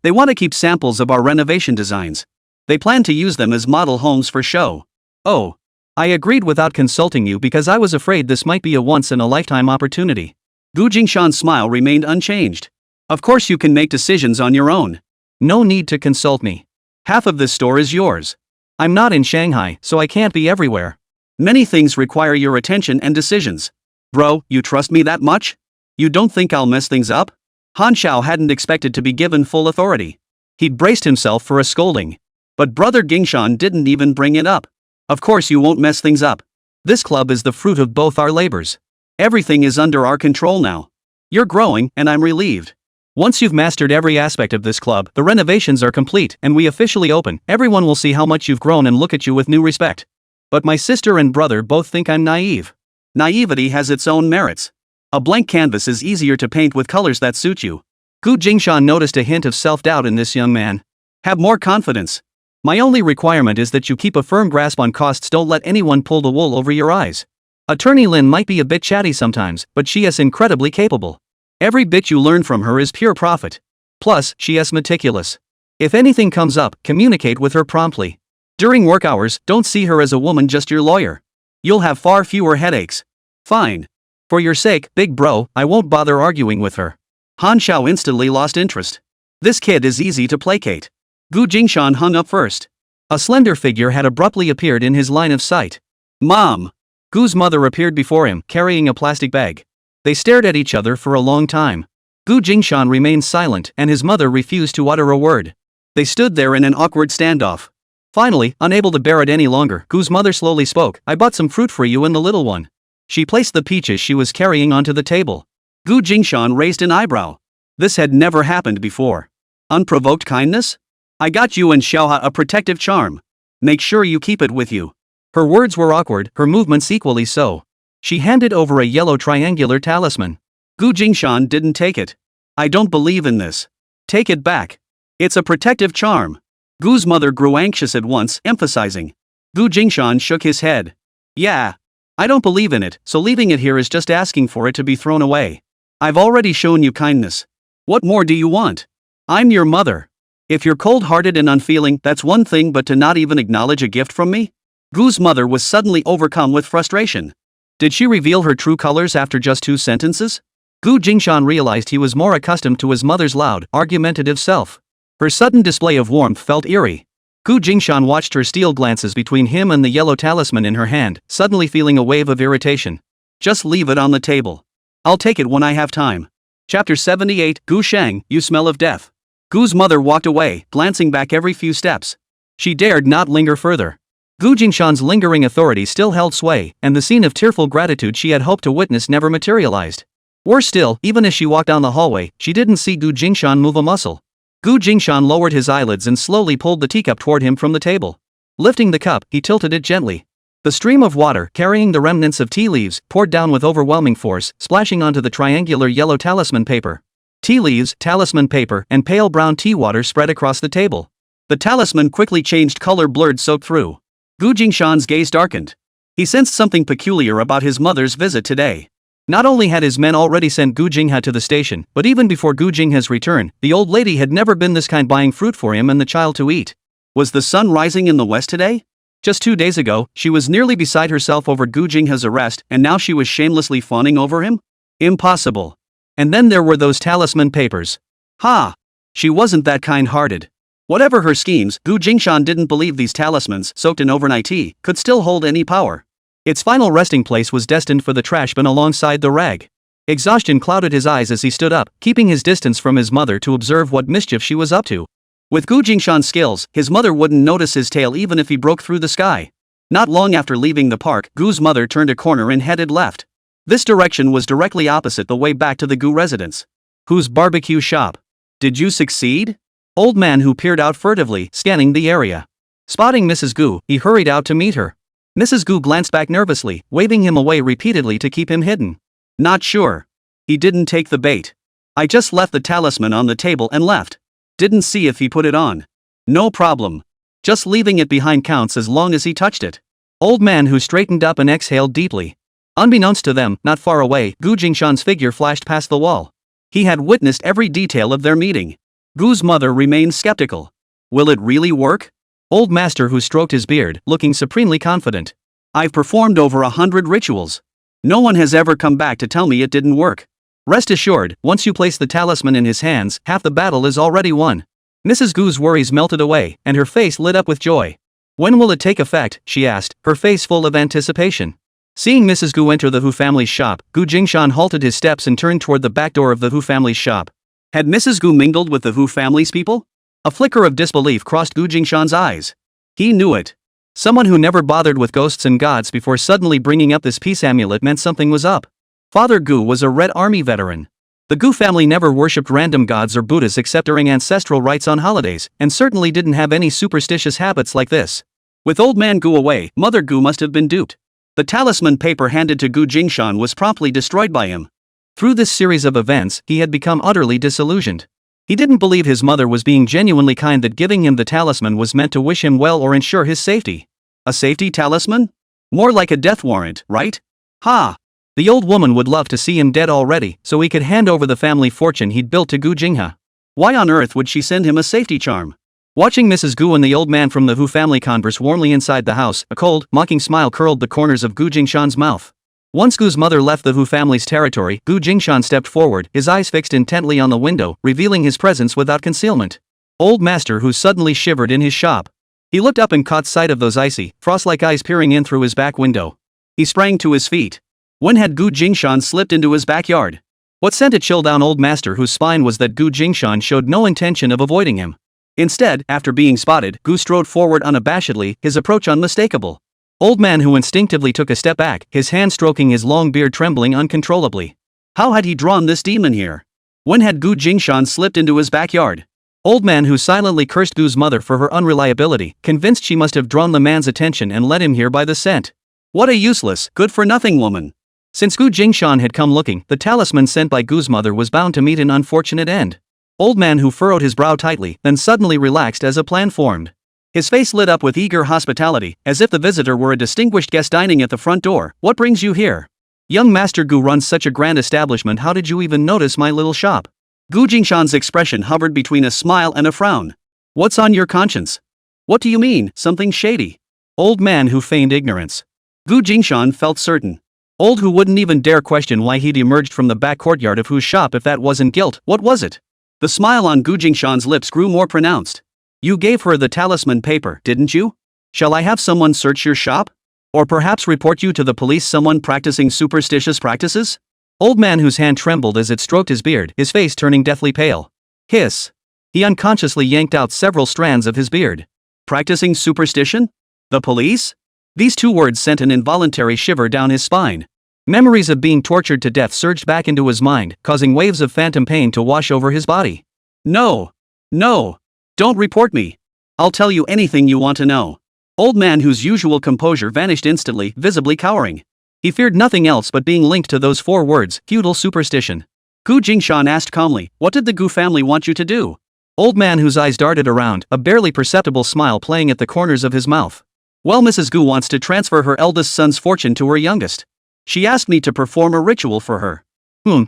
They want to keep samples of our renovation designs. They plan to use them as model homes for show. Oh. I agreed without consulting you because I was afraid this might be a once-in-a-lifetime opportunity. Jingshan's smile remained unchanged. Of course you can make decisions on your own. No need to consult me. Half of this store is yours. I'm not in Shanghai, so I can't be everywhere. Many things require your attention and decisions. Bro, you trust me that much? You don't think I'll mess things up? Han Xiao hadn't expected to be given full authority. He'd braced himself for a scolding. But brother Jingshan didn't even bring it up. Of course you won't mess things up. This club is the fruit of both our labors. Everything is under our control now. You're growing, and I'm relieved. Once you've mastered every aspect of this club, the renovations are complete, and we officially open. Everyone will see how much you've grown and look at you with new respect. But my sister and brother both think I'm naive. Naivety has its own merits. A blank canvas is easier to paint with colors that suit you. Jingshan noticed a hint of self-doubt in this young man. Have more confidence. My only requirement is that you keep a firm grasp on costs. Don't let anyone pull the wool over your eyes. Attorney Lin might be a bit chatty sometimes, but she is incredibly capable. Every bit you learn from her is pure profit. Plus, she is meticulous. If anything comes up, communicate with her promptly. During work hours, don't see her as a woman, just your lawyer. You'll have far fewer headaches. Fine. For your sake, big bro, I won't bother arguing with her. Han Xiao instantly lost interest. This kid is easy to placate. Jingshan hung up first. A slender figure had abruptly appeared in his line of sight. Mom! Gu's mother appeared before him, carrying a plastic bag. They stared at each other for a long time. Jingshan remained silent, and his mother refused to utter a word. They stood there in an awkward standoff. Finally, unable to bear it any longer, Gu's mother slowly spoke. I bought some fruit for you and the little one. She placed the peaches she was carrying onto the table. Jingshan raised an eyebrow. This had never happened before. Unprovoked kindness? I got you and Xiaoha a protective charm. Make sure you keep it with you. Her words were awkward, her movements equally so. She handed over a yellow triangular talisman. Jingshan didn't take it. I don't believe in this. Take it back. It's a protective charm. Gu's mother grew anxious at once, emphasizing. Jingshan shook his head. Yeah. I don't believe in it, so leaving it here is just asking for it to be thrown away. I've already shown you kindness. What more do you want? I'm your mother. If you're cold-hearted and unfeeling, that's one thing, but to not even acknowledge a gift from me? Gu's mother was suddenly overcome with frustration. Did she reveal her true colors after just 2 sentences? Gu Jingshan realized he was more accustomed to his mother's loud, argumentative self. Her sudden display of warmth felt eerie. Gu Jingshan watched her steal glances between him and the yellow talisman in her hand, suddenly feeling a wave of irritation. Just leave it on the table. I'll take it when I have time. Chapter 78 Gu Shang, You Smell of Death. Gu's mother walked away, glancing back every few steps. She dared not linger further. Gu Jingshan's lingering authority still held sway, and the scene of tearful gratitude she had hoped to witness never materialized. Worse still, even as she walked down the hallway, she didn't see Gu Jingshan move a muscle. Gu Jingshan lowered his eyelids and slowly pulled the teacup toward him from the table. Lifting the cup, he tilted it gently. The stream of water, carrying the remnants of tea leaves, poured down with overwhelming force, splashing onto the triangular yellow talisman paper. Tea leaves, talisman paper, and pale brown tea water spread across the table. The talisman quickly changed color, blurred, soaked through. Gu Jingshan's gaze darkened. He sensed something peculiar about his mother's visit today. Not only had his men already sent Gu Jingha to the station, but even before Gu Jingha's return, the old lady had never been this kind, buying fruit for him and the child to eat. Was the sun rising in the west today? Just 2 days ago, she was nearly beside herself over Gu Jingha's arrest, and now she was shamelessly fawning over him? Impossible. And then there were those talisman papers. Ha! She wasn't that kind-hearted. Whatever her schemes, Gu Jingshan didn't believe these talismans, soaked in overnight tea, could still hold any power. Its final resting place was destined for the trash bin alongside the rag. Exhaustion clouded his eyes as he stood up, keeping his distance from his mother to observe what mischief she was up to. With Gu Jingshan's skills, his mother wouldn't notice his tail even if he broke through the sky. Not long after leaving the park, Gu's mother turned a corner and headed left. This direction was directly opposite the way back to the Gu residence. Whose barbecue shop? Did you succeed? Old man who peered out furtively, scanning the area. Spotting Mrs. Gu, he hurried out to meet her. Mrs. Gu glanced back nervously, waving him away repeatedly to keep him hidden. Not sure. He didn't take the bait. I just left the talisman on the table and left. Didn't see if he put it on. No problem. Just leaving it behind counts as long as he touched it. Old man who straightened up and exhaled deeply. Unbeknownst to them, not far away, Gu Jingshan's figure flashed past the wall. He had witnessed every detail of their meeting. Gu's mother remained skeptical. Will it really work? Old master who stroked his beard, looking supremely confident. I've performed over 100 rituals. No one has ever come back to tell me it didn't work. Rest assured, once you place the talisman in his hands, half the battle is already won. Mrs. Gu's worries melted away, and her face lit up with joy. When will it take effect? She asked, her face full of anticipation. Seeing Mrs. Gu enter the Hu family's shop, Gu Jingshan halted his steps and turned toward the back door of the Hu family's shop. Had Mrs. Gu mingled with the Hu family's people? A flicker of disbelief crossed Gu Jingshan's eyes. He knew it. Someone who never bothered with ghosts and gods before suddenly bringing up this peace amulet meant something was up. Father Gu was a Red Army veteran. The Gu family never worshipped random gods or Buddhas except during ancestral rites on holidays, and certainly didn't have any superstitious habits like this. With old man Gu away, Mother Gu must have been duped. The talisman paper handed to Gu Jingshan was promptly destroyed by him. Through this series of events, he had become utterly disillusioned. He didn't believe his mother was being genuinely kind, that giving him the talisman was meant to wish him well or ensure his safety. A safety talisman? More like a death warrant, right? Ha! The old woman would love to see him dead already, so he could hand over the family fortune he'd built to Gu Jingha. Why on earth would she send him a safety charm? Watching Mrs. Gu and the old man from the Hu family converse warmly inside the house, a cold, mocking smile curled the corners of Gu Jingshan's mouth. Once Gu's mother left the Hu family's territory, Gu Jingshan stepped forward, his eyes fixed intently on the window, revealing his presence without concealment. Old master who suddenly shivered in his shop. He looked up and caught sight of those icy, frost-like eyes peering in through his back window. He sprang to his feet. When had Gu Jingshan slipped into his backyard? What sent a chill down old master whose spine was that Gu Jingshan showed no intention of avoiding him. Instead, after being spotted, Gu strode forward unabashedly, his approach unmistakable. Old man who instinctively took a step back, his hand stroking his long beard trembling uncontrollably. How had he drawn this demon here? When had Gu Jingshan slipped into his backyard? Old man who silently cursed Gu's mother for her unreliability, convinced she must have drawn the man's attention and led him here by the scent. What a useless, good-for-nothing woman. Since Gu Jingshan had come looking, the talisman sent by Gu's mother was bound to meet an unfortunate end. Old man who furrowed his brow tightly, then suddenly relaxed as a plan formed. His face lit up with eager hospitality, as if the visitor were a distinguished guest dining at the front door. What brings you here? Young Master Gu runs such a grand establishment, how did you even notice my little shop? Gu Jingshan's expression hovered between a smile and a frown. What's on your conscience? What do you mean, something shady? Old man who feigned ignorance. Gu Jingshan felt certain. Old who wouldn't even dare question why he'd emerged from the back courtyard of whose shop if that wasn't guilt. What was it? The smile on Gu Jingshan's lips grew more pronounced. You gave her the talisman paper, didn't you? Shall I have someone search your shop? Or perhaps report you to the police, someone practicing superstitious practices? Old man whose hand trembled as it stroked his beard, his face turning deathly pale. Hiss. He unconsciously yanked out several strands of his beard. Practicing superstition? The police? These two words sent an involuntary shiver down his spine. Memories of being tortured to death surged back into his mind, causing waves of phantom pain to wash over his body. No. No. Don't report me. I'll tell you anything you want to know. Old man whose usual composure vanished instantly, visibly cowering. He feared nothing else but being linked to those 4 words, feudal superstition. Gu Jingshan asked calmly, what did the Gu family want you to do? Old man whose eyes darted around, a barely perceptible smile playing at the corners of his mouth. Well, Mrs. Gu wants to transfer her eldest son's fortune to her youngest. She asked me to perform a ritual for her.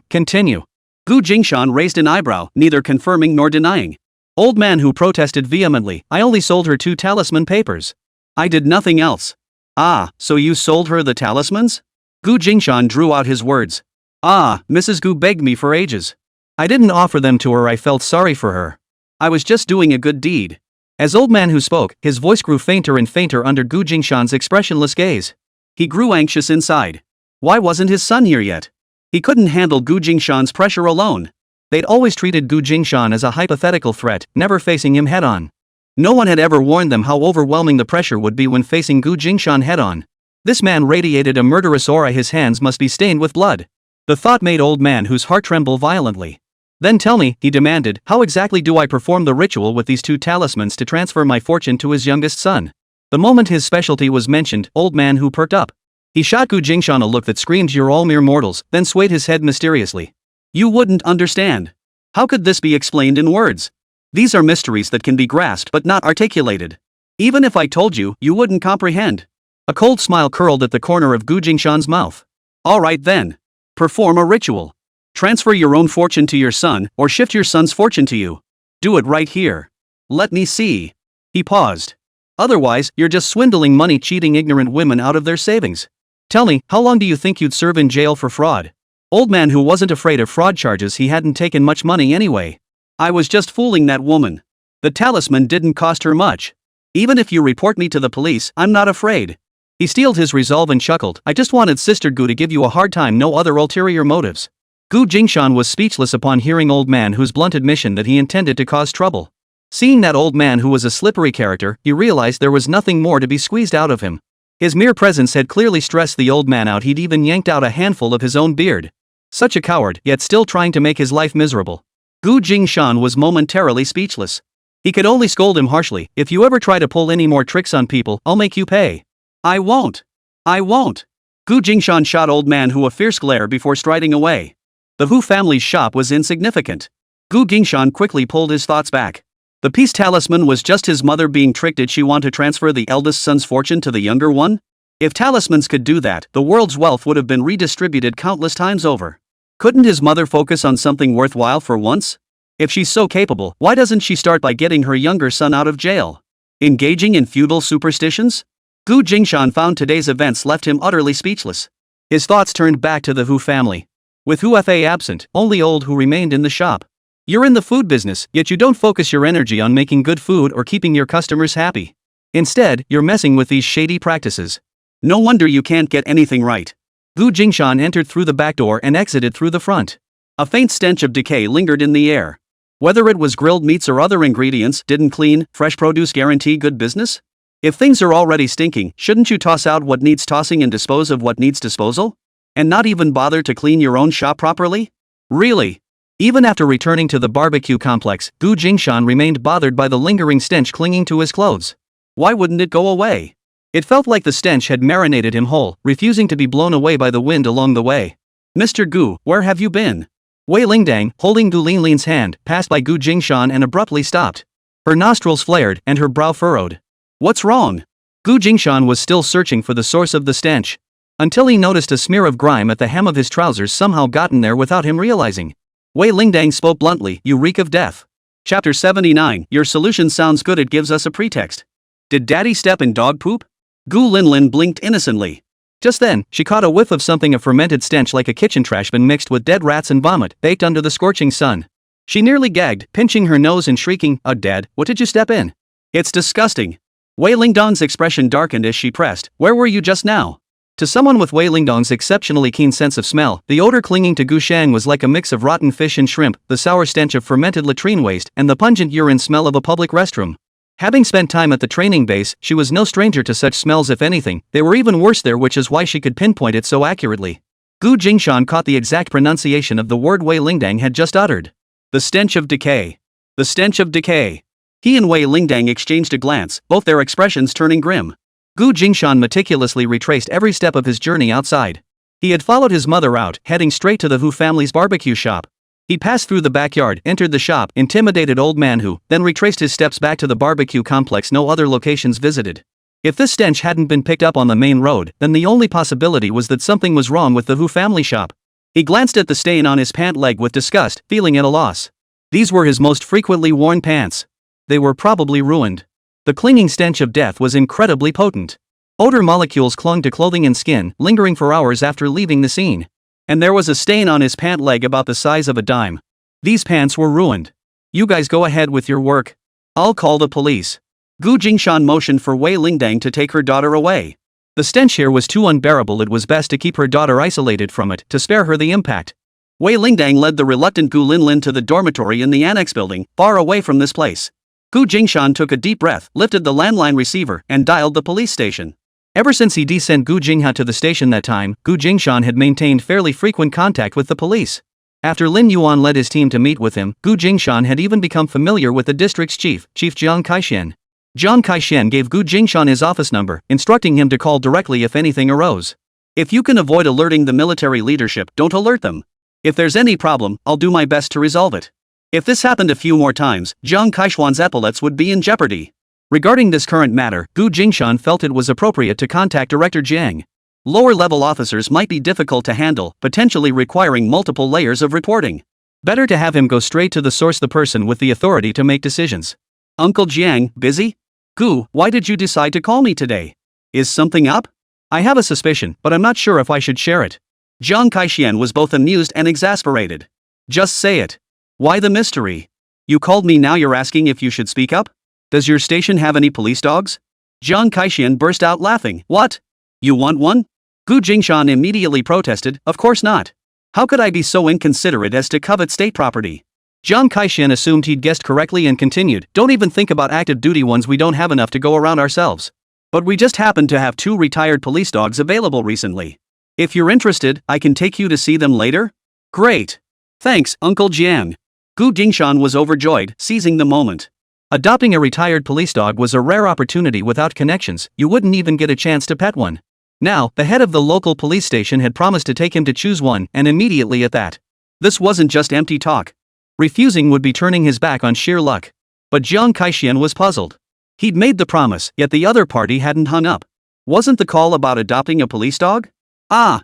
Continue. Gu Jingshan raised an eyebrow, neither confirming nor denying. Old man who protested vehemently, I only sold her 2 talisman papers. I did nothing else. Ah, so you sold her the talismans? Gu Jingshan drew out his words. Ah, Mrs. Gu begged me for ages. I didn't offer them to her, I felt sorry for her. I was just doing a good deed. As old man who spoke, his voice grew fainter and fainter under Gu Jingshan's expressionless gaze. He grew anxious inside. Why wasn't his son here yet? He couldn't handle Gu Jingshan's pressure alone. They'd always treated Gu Jingshan as a hypothetical threat, never facing him head-on. No one had ever warned them how overwhelming the pressure would be when facing Gu Jingshan head-on. This man radiated a murderous aura, his hands must be stained with blood. The thought made old man whose heart tremble violently. Then tell me, he demanded, how exactly do I perform the ritual with these 2 talismans to transfer my fortune to his youngest son? The moment his specialty was mentioned, old man who perked up. He shot Gu Jingshan a look that screamed, you're all mere mortals, then swayed his head mysteriously. You wouldn't understand. How could this be explained in words? These are mysteries that can be grasped but not articulated. Even if I told you, you wouldn't comprehend. A cold smile curled at the corner of Gu Jingshan's mouth. All right then. Perform a ritual. Transfer your own fortune to your son, or shift your son's fortune to you. Do it right here. Let me see. He paused. Otherwise, you're just swindling money, cheating ignorant women out of their savings. Tell me, how long do you think you'd serve in jail for fraud? Old man who wasn't afraid of fraud charges, he hadn't taken much money anyway. I was just fooling that woman. The talisman didn't cost her much. Even if you report me to the police, I'm not afraid. He steeled his resolve and chuckled, I just wanted Sister Gu to give you a hard time, no other ulterior motives. Gu Jingshan was speechless upon hearing old man whose blunt admission that he intended to cause trouble. Seeing that old man who was a slippery character, he realized there was nothing more to be squeezed out of him. His mere presence had clearly stressed the old man out, he'd even yanked out a handful of his own beard. Such a coward, yet still trying to make his life miserable. Gu Jingshan was momentarily speechless. He could only scold him harshly, if you ever try to pull any more tricks on people, I'll make you pay. I won't. I won't. Gu Jingshan shot old man who a fierce glare before striding away. The Hu family's shop was insignificant. Gu Jingshan quickly pulled his thoughts back. The peace talisman was just his mother being tricked. Did she want to transfer the eldest son's fortune to the younger one? If talismans could do that, the world's wealth would have been redistributed countless times over. Couldn't his mother focus on something worthwhile for once? If she's so capable, why doesn't she start by getting her younger son out of jail? Engaging in feudal superstitions? Gu Jingshan found today's events left him utterly speechless. His thoughts turned back to the Hu family. With Hu Fa absent, only old Hu remained in the shop. You're in the food business, yet you don't focus your energy on making good food or keeping your customers happy. Instead, you're messing with these shady practices. No wonder you can't get anything right. Gu Jingshan entered through the back door and exited through the front. A faint stench of decay lingered in the air. Whether it was grilled meats or other ingredients, didn't clean, fresh produce guarantee good business? If things are already stinking, shouldn't you toss out what needs tossing and dispose of what needs disposal? And not even bother to clean your own shop properly? Really? Even after returning to the barbecue complex, Gu Jingshan remained bothered by the lingering stench clinging to his clothes. Why wouldn't it go away? It felt like the stench had marinated him whole, refusing to be blown away by the wind along the way. Mr. Gu, where have you been? Wei Lingdang, holding Gu Linlin's hand, passed by Gu Jingshan and abruptly stopped. Her nostrils flared and her brow furrowed. What's wrong? Gu Jingshan was still searching for the source of the stench. Until he noticed a smear of grime at the hem of his trousers somehow gotten there without him realizing. Wei Lingdang spoke bluntly, "You reek of death." Chapter 79, your solution sounds good, it gives us a pretext. Did daddy step in dog poop? Gu Linlin blinked innocently. Just then, she caught a whiff of something, a fermented stench like a kitchen trash bin mixed with dead rats and vomit, baked under the scorching sun. She nearly gagged, pinching her nose and shrieking, Dad, what did you step in? It's disgusting. Wei Lingdong's expression darkened as she pressed, where were you just now? To someone with Wei Lingdong's exceptionally keen sense of smell, the odor clinging to Gu Shang was like a mix of rotten fish and shrimp, the sour stench of fermented latrine waste, and the pungent urine smell of a public restroom. Having spent time at the training base, she was no stranger to such smells. If anything, they were even worse there, which is why she could pinpoint it so accurately. Gu Jingshan caught the exact pronunciation of the word Wei Lingdang had just uttered. The stench of decay. The stench of decay. He and Wei Lingdang exchanged a glance, both their expressions turning grim. Gu Jingshan meticulously retraced every step of his journey outside. He had followed his mother out, heading straight to the Hu family's barbecue shop. He passed through the backyard, entered the shop, intimidated old man Hu, then retraced his steps back to the barbecue complex. No other locations visited. If this stench hadn't been picked up on the main road, then the only possibility was that something was wrong with the Hu family shop. He glanced at the stain on his pant leg with disgust, feeling at a loss. These were his most frequently worn pants. They were probably ruined. The clinging stench of death was incredibly potent. Odor molecules clung to clothing and skin, lingering for hours after leaving the scene. And there was a stain on his pant leg about the size of a dime. These pants were ruined. You guys go ahead with your work. I'll call the police. Gu Jingshan motioned for Wei Lingdang to take her daughter away. The stench here was too unbearable. It was best to keep her daughter isolated from it, to spare her the impact. Wei Lingdang led the reluctant Gu Linlin to the dormitory in the annex building, far away from this place. Gu Jingshan took a deep breath, lifted the landline receiver, and dialed the police station. Ever since he sent Gu Jingha to the station that time, Gu Jingshan had maintained fairly frequent contact with the police. After Lin Yuan led his team to meet with him, Gu Jingshan had even become familiar with the district's chief, Chief Jiang Kaishan. Jiang Kaishan gave Gu Jingshan his office number, instructing him to call directly if anything arose. If you can avoid alerting the military leadership, don't alert them. If there's any problem, I'll do my best to resolve it. If this happened a few more times, Jiang Kaishuan's epaulets would be in jeopardy. Regarding this current matter, Gu Jingshan felt it was appropriate to contact Director Jiang. Lower-level officers might be difficult to handle, potentially requiring multiple layers of reporting. Better to have him go straight to the source, the person with the authority to make decisions. Uncle Jiang, busy? Gu, why did you decide to call me today? Is something up? I have a suspicion, but I'm not sure if I should share it. Jiang Kaishan was both amused and exasperated. Just say it. Why the mystery? You called me, now you're asking if you should speak up? Does your station have any police dogs? Jiang Kaishan burst out laughing. What? You want one? Gu Jingshan immediately protested, of course not. How could I be so inconsiderate as to covet state property? Jiang Kaishan assumed he'd guessed correctly and continued, don't even think about active duty ones, we don't have enough to go around ourselves. But we just happen to have 2 retired police dogs available recently. If you're interested, I can take you to see them later? Great. Thanks, Uncle Jiang. Gu Jingshan was overjoyed, seizing the moment. Adopting a retired police dog was a rare opportunity. Without connections, you wouldn't even get a chance to pet one. Now, the head of the local police station had promised to take him to choose one, and immediately at that. This wasn't just empty talk. Refusing would be turning his back on sheer luck. But Jiang Kaishan was puzzled. He'd made the promise, yet the other party hadn't hung up. Wasn't the call about adopting a police dog?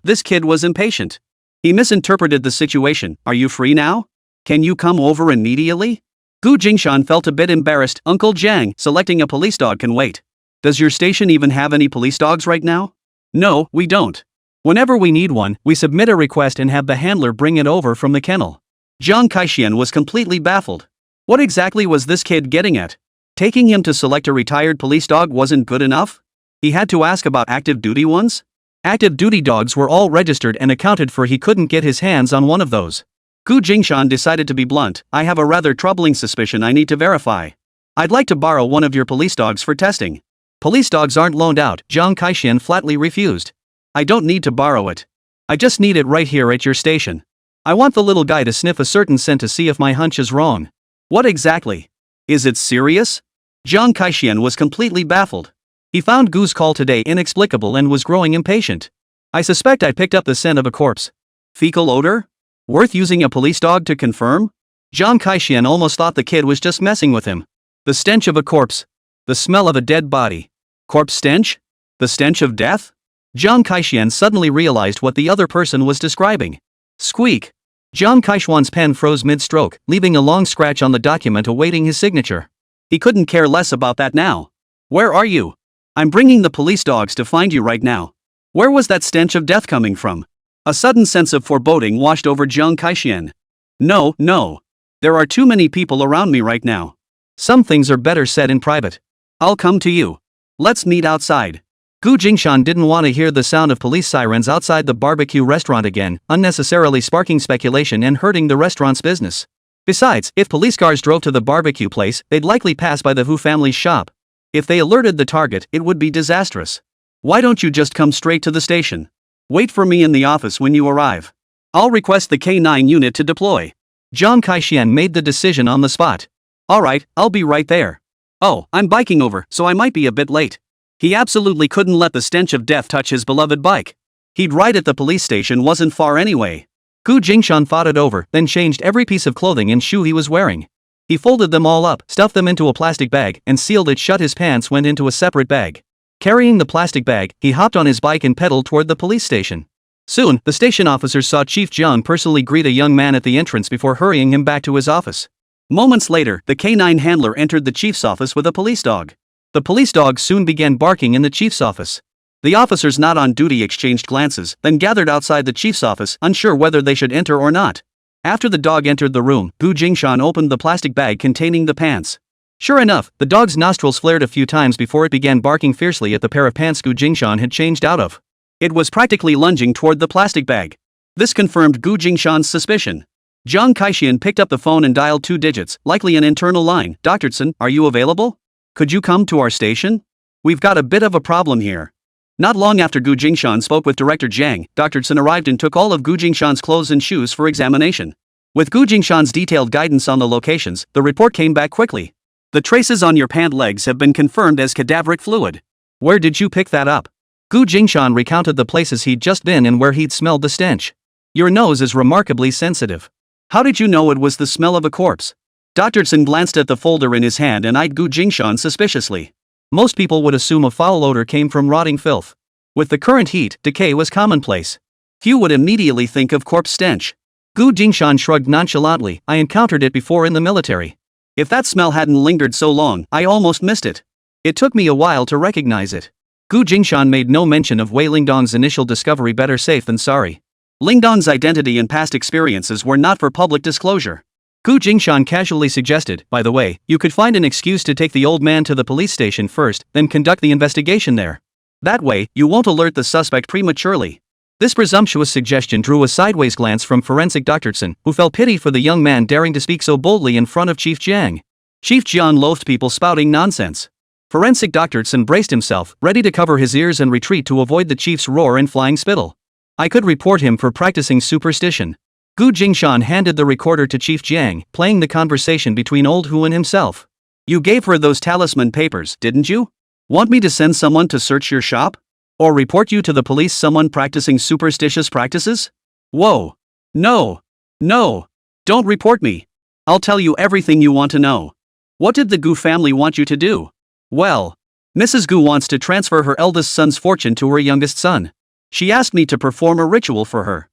This kid was impatient. He misinterpreted the situation. Are you free now? Can you come over immediately? Gu Jingshan felt a bit embarrassed. Uncle Jiang, selecting a police dog can wait. Does your station even have any police dogs right now? No, we don't. Whenever we need one, we submit a request and have the handler bring it over from the kennel. Jiang Kaishan was completely baffled. What exactly was this kid getting at? Taking him to select a retired police dog wasn't good enough? He had to ask about active duty ones? Active duty dogs were all registered and accounted for. He couldn't get his hands on one of those. Gu Jingshan decided to be blunt. I have a rather troubling suspicion I need to verify. I'd like to borrow one of your police dogs for testing. Police dogs aren't loaned out, Jiang Kaishan flatly refused. I don't need to borrow it. I just need it right here at your station. I want the little guy to sniff a certain scent to see if my hunch is wrong. What exactly? Is it serious? Jiang Kaishan was completely baffled. He found Gu's call today inexplicable and was growing impatient. I suspect I picked up the scent of a corpse. Fecal odor? Worth using a police dog to confirm? Jiang Kaishan almost thought the kid was just messing with him. The stench of a corpse. The smell of a dead body. Corpse stench? The stench of death? Jiang Kaishuan suddenly realized what the other person was describing. Squeak. Jiang Kaishuan's pen froze mid-stroke, leaving a long scratch on the document awaiting his signature. He couldn't care less about that now. Where are you? I'm bringing the police dogs to find you right now. Where was that stench of death coming from? A sudden sense of foreboding washed over Jiang Kaishuan. No. There are too many people around me right now. Some things are better said in private. I'll come to you. Let's meet outside. Gu Jingshan didn't want to hear the sound of police sirens outside the barbecue restaurant again, unnecessarily sparking speculation and hurting the restaurant's business. Besides, if police cars drove to the barbecue place, they'd likely pass by the Hu family's shop. If they alerted the target, it would be disastrous. Why don't you just come straight to the station? Wait for me in the office when you arrive. I'll request the K9 unit to deploy. Jiang Kaishuan made the decision on the spot. Alright, I'll be right there. Oh, I'm biking over, so I might be a bit late. He absolutely couldn't let the stench of death touch his beloved bike. He'd ride at the police station wasn't far anyway. Gu Jingshan thought it over, then changed every piece of clothing and shoe he was wearing. He folded them all up, stuffed them into a plastic bag, and sealed it shut. His pants went into a separate bag. Carrying the plastic bag, he hopped on his bike and pedaled toward the police station. Soon, the station officers saw Chief Jiang personally greet a young man at the entrance before hurrying him back to his office. Moments later, the K9 handler entered the chief's office with a police dog. The police dog soon began barking in the chief's office. The officers not on duty exchanged glances, then gathered outside the chief's office, unsure whether they should enter or not. After the dog entered the room, Gu Jingshan opened the plastic bag containing the pants. Sure enough, the dog's nostrils flared a few times before it began barking fiercely at the pair of pants Gu Jingshan had changed out of. It was practically lunging toward the plastic bag. This confirmed Gu Jingshan's suspicion. Jiang Kaishuan picked up the phone and dialed 2 digits, likely an internal line. Dr. Tsun, are you available? Could you come to our station? We've got a bit of a problem here. Not long after Gu Jingshan spoke with Director Jiang, Dr. Tsun arrived and took all of Gu Jingshan's clothes and shoes for examination. With Gu Jingshan's detailed guidance on the locations, the report came back quickly. The traces on your pant legs have been confirmed as cadaveric fluid. Where did you pick that up? Gu Jingshan recounted the places he'd just been and where he'd smelled the stench. Your nose is remarkably sensitive. How did you know it was the smell of a corpse? Dr. Tsun glanced at the folder in his hand and eyed Gu Jingshan suspiciously. Most people would assume a foul odor came from rotting filth. With the current heat, decay was commonplace. Few would immediately think of corpse stench. Gu Jingshan shrugged nonchalantly. I encountered it before in the military. If that smell hadn't lingered so long, I almost missed it. It took me a while to recognize it. Gu Jingshan made no mention of Wei Lingdong's initial discovery. Better safe than sorry. Lingdong's identity and past experiences were not for public disclosure. Gu Jingshan casually suggested, by the way, you could find an excuse to take the old man to the police station first, then conduct the investigation there. That way, you won't alert the suspect prematurely. This presumptuous suggestion drew a sideways glance from forensic Dr. Tsun, who felt pity for the young man daring to speak so boldly in front of Chief Jiang. Chief Jiang loathed people spouting nonsense. Forensic Dr. Tsun braced himself, ready to cover his ears and retreat to avoid the chief's roar and flying spittle. I could report him for practicing superstition. Gu Jingshan handed the recorder to Chief Jiang, playing the conversation between old Hu and himself. You gave her those talisman papers, didn't you? Want me to send someone to search your shop? Or report you to the police, someone practicing superstitious practices? Whoa. No. Don't report me. I'll tell you everything you want to know. What did the Gu family want you to do? Well, Mrs. Gu wants to transfer her eldest son's fortune to her youngest son. She asked me to perform a ritual for her.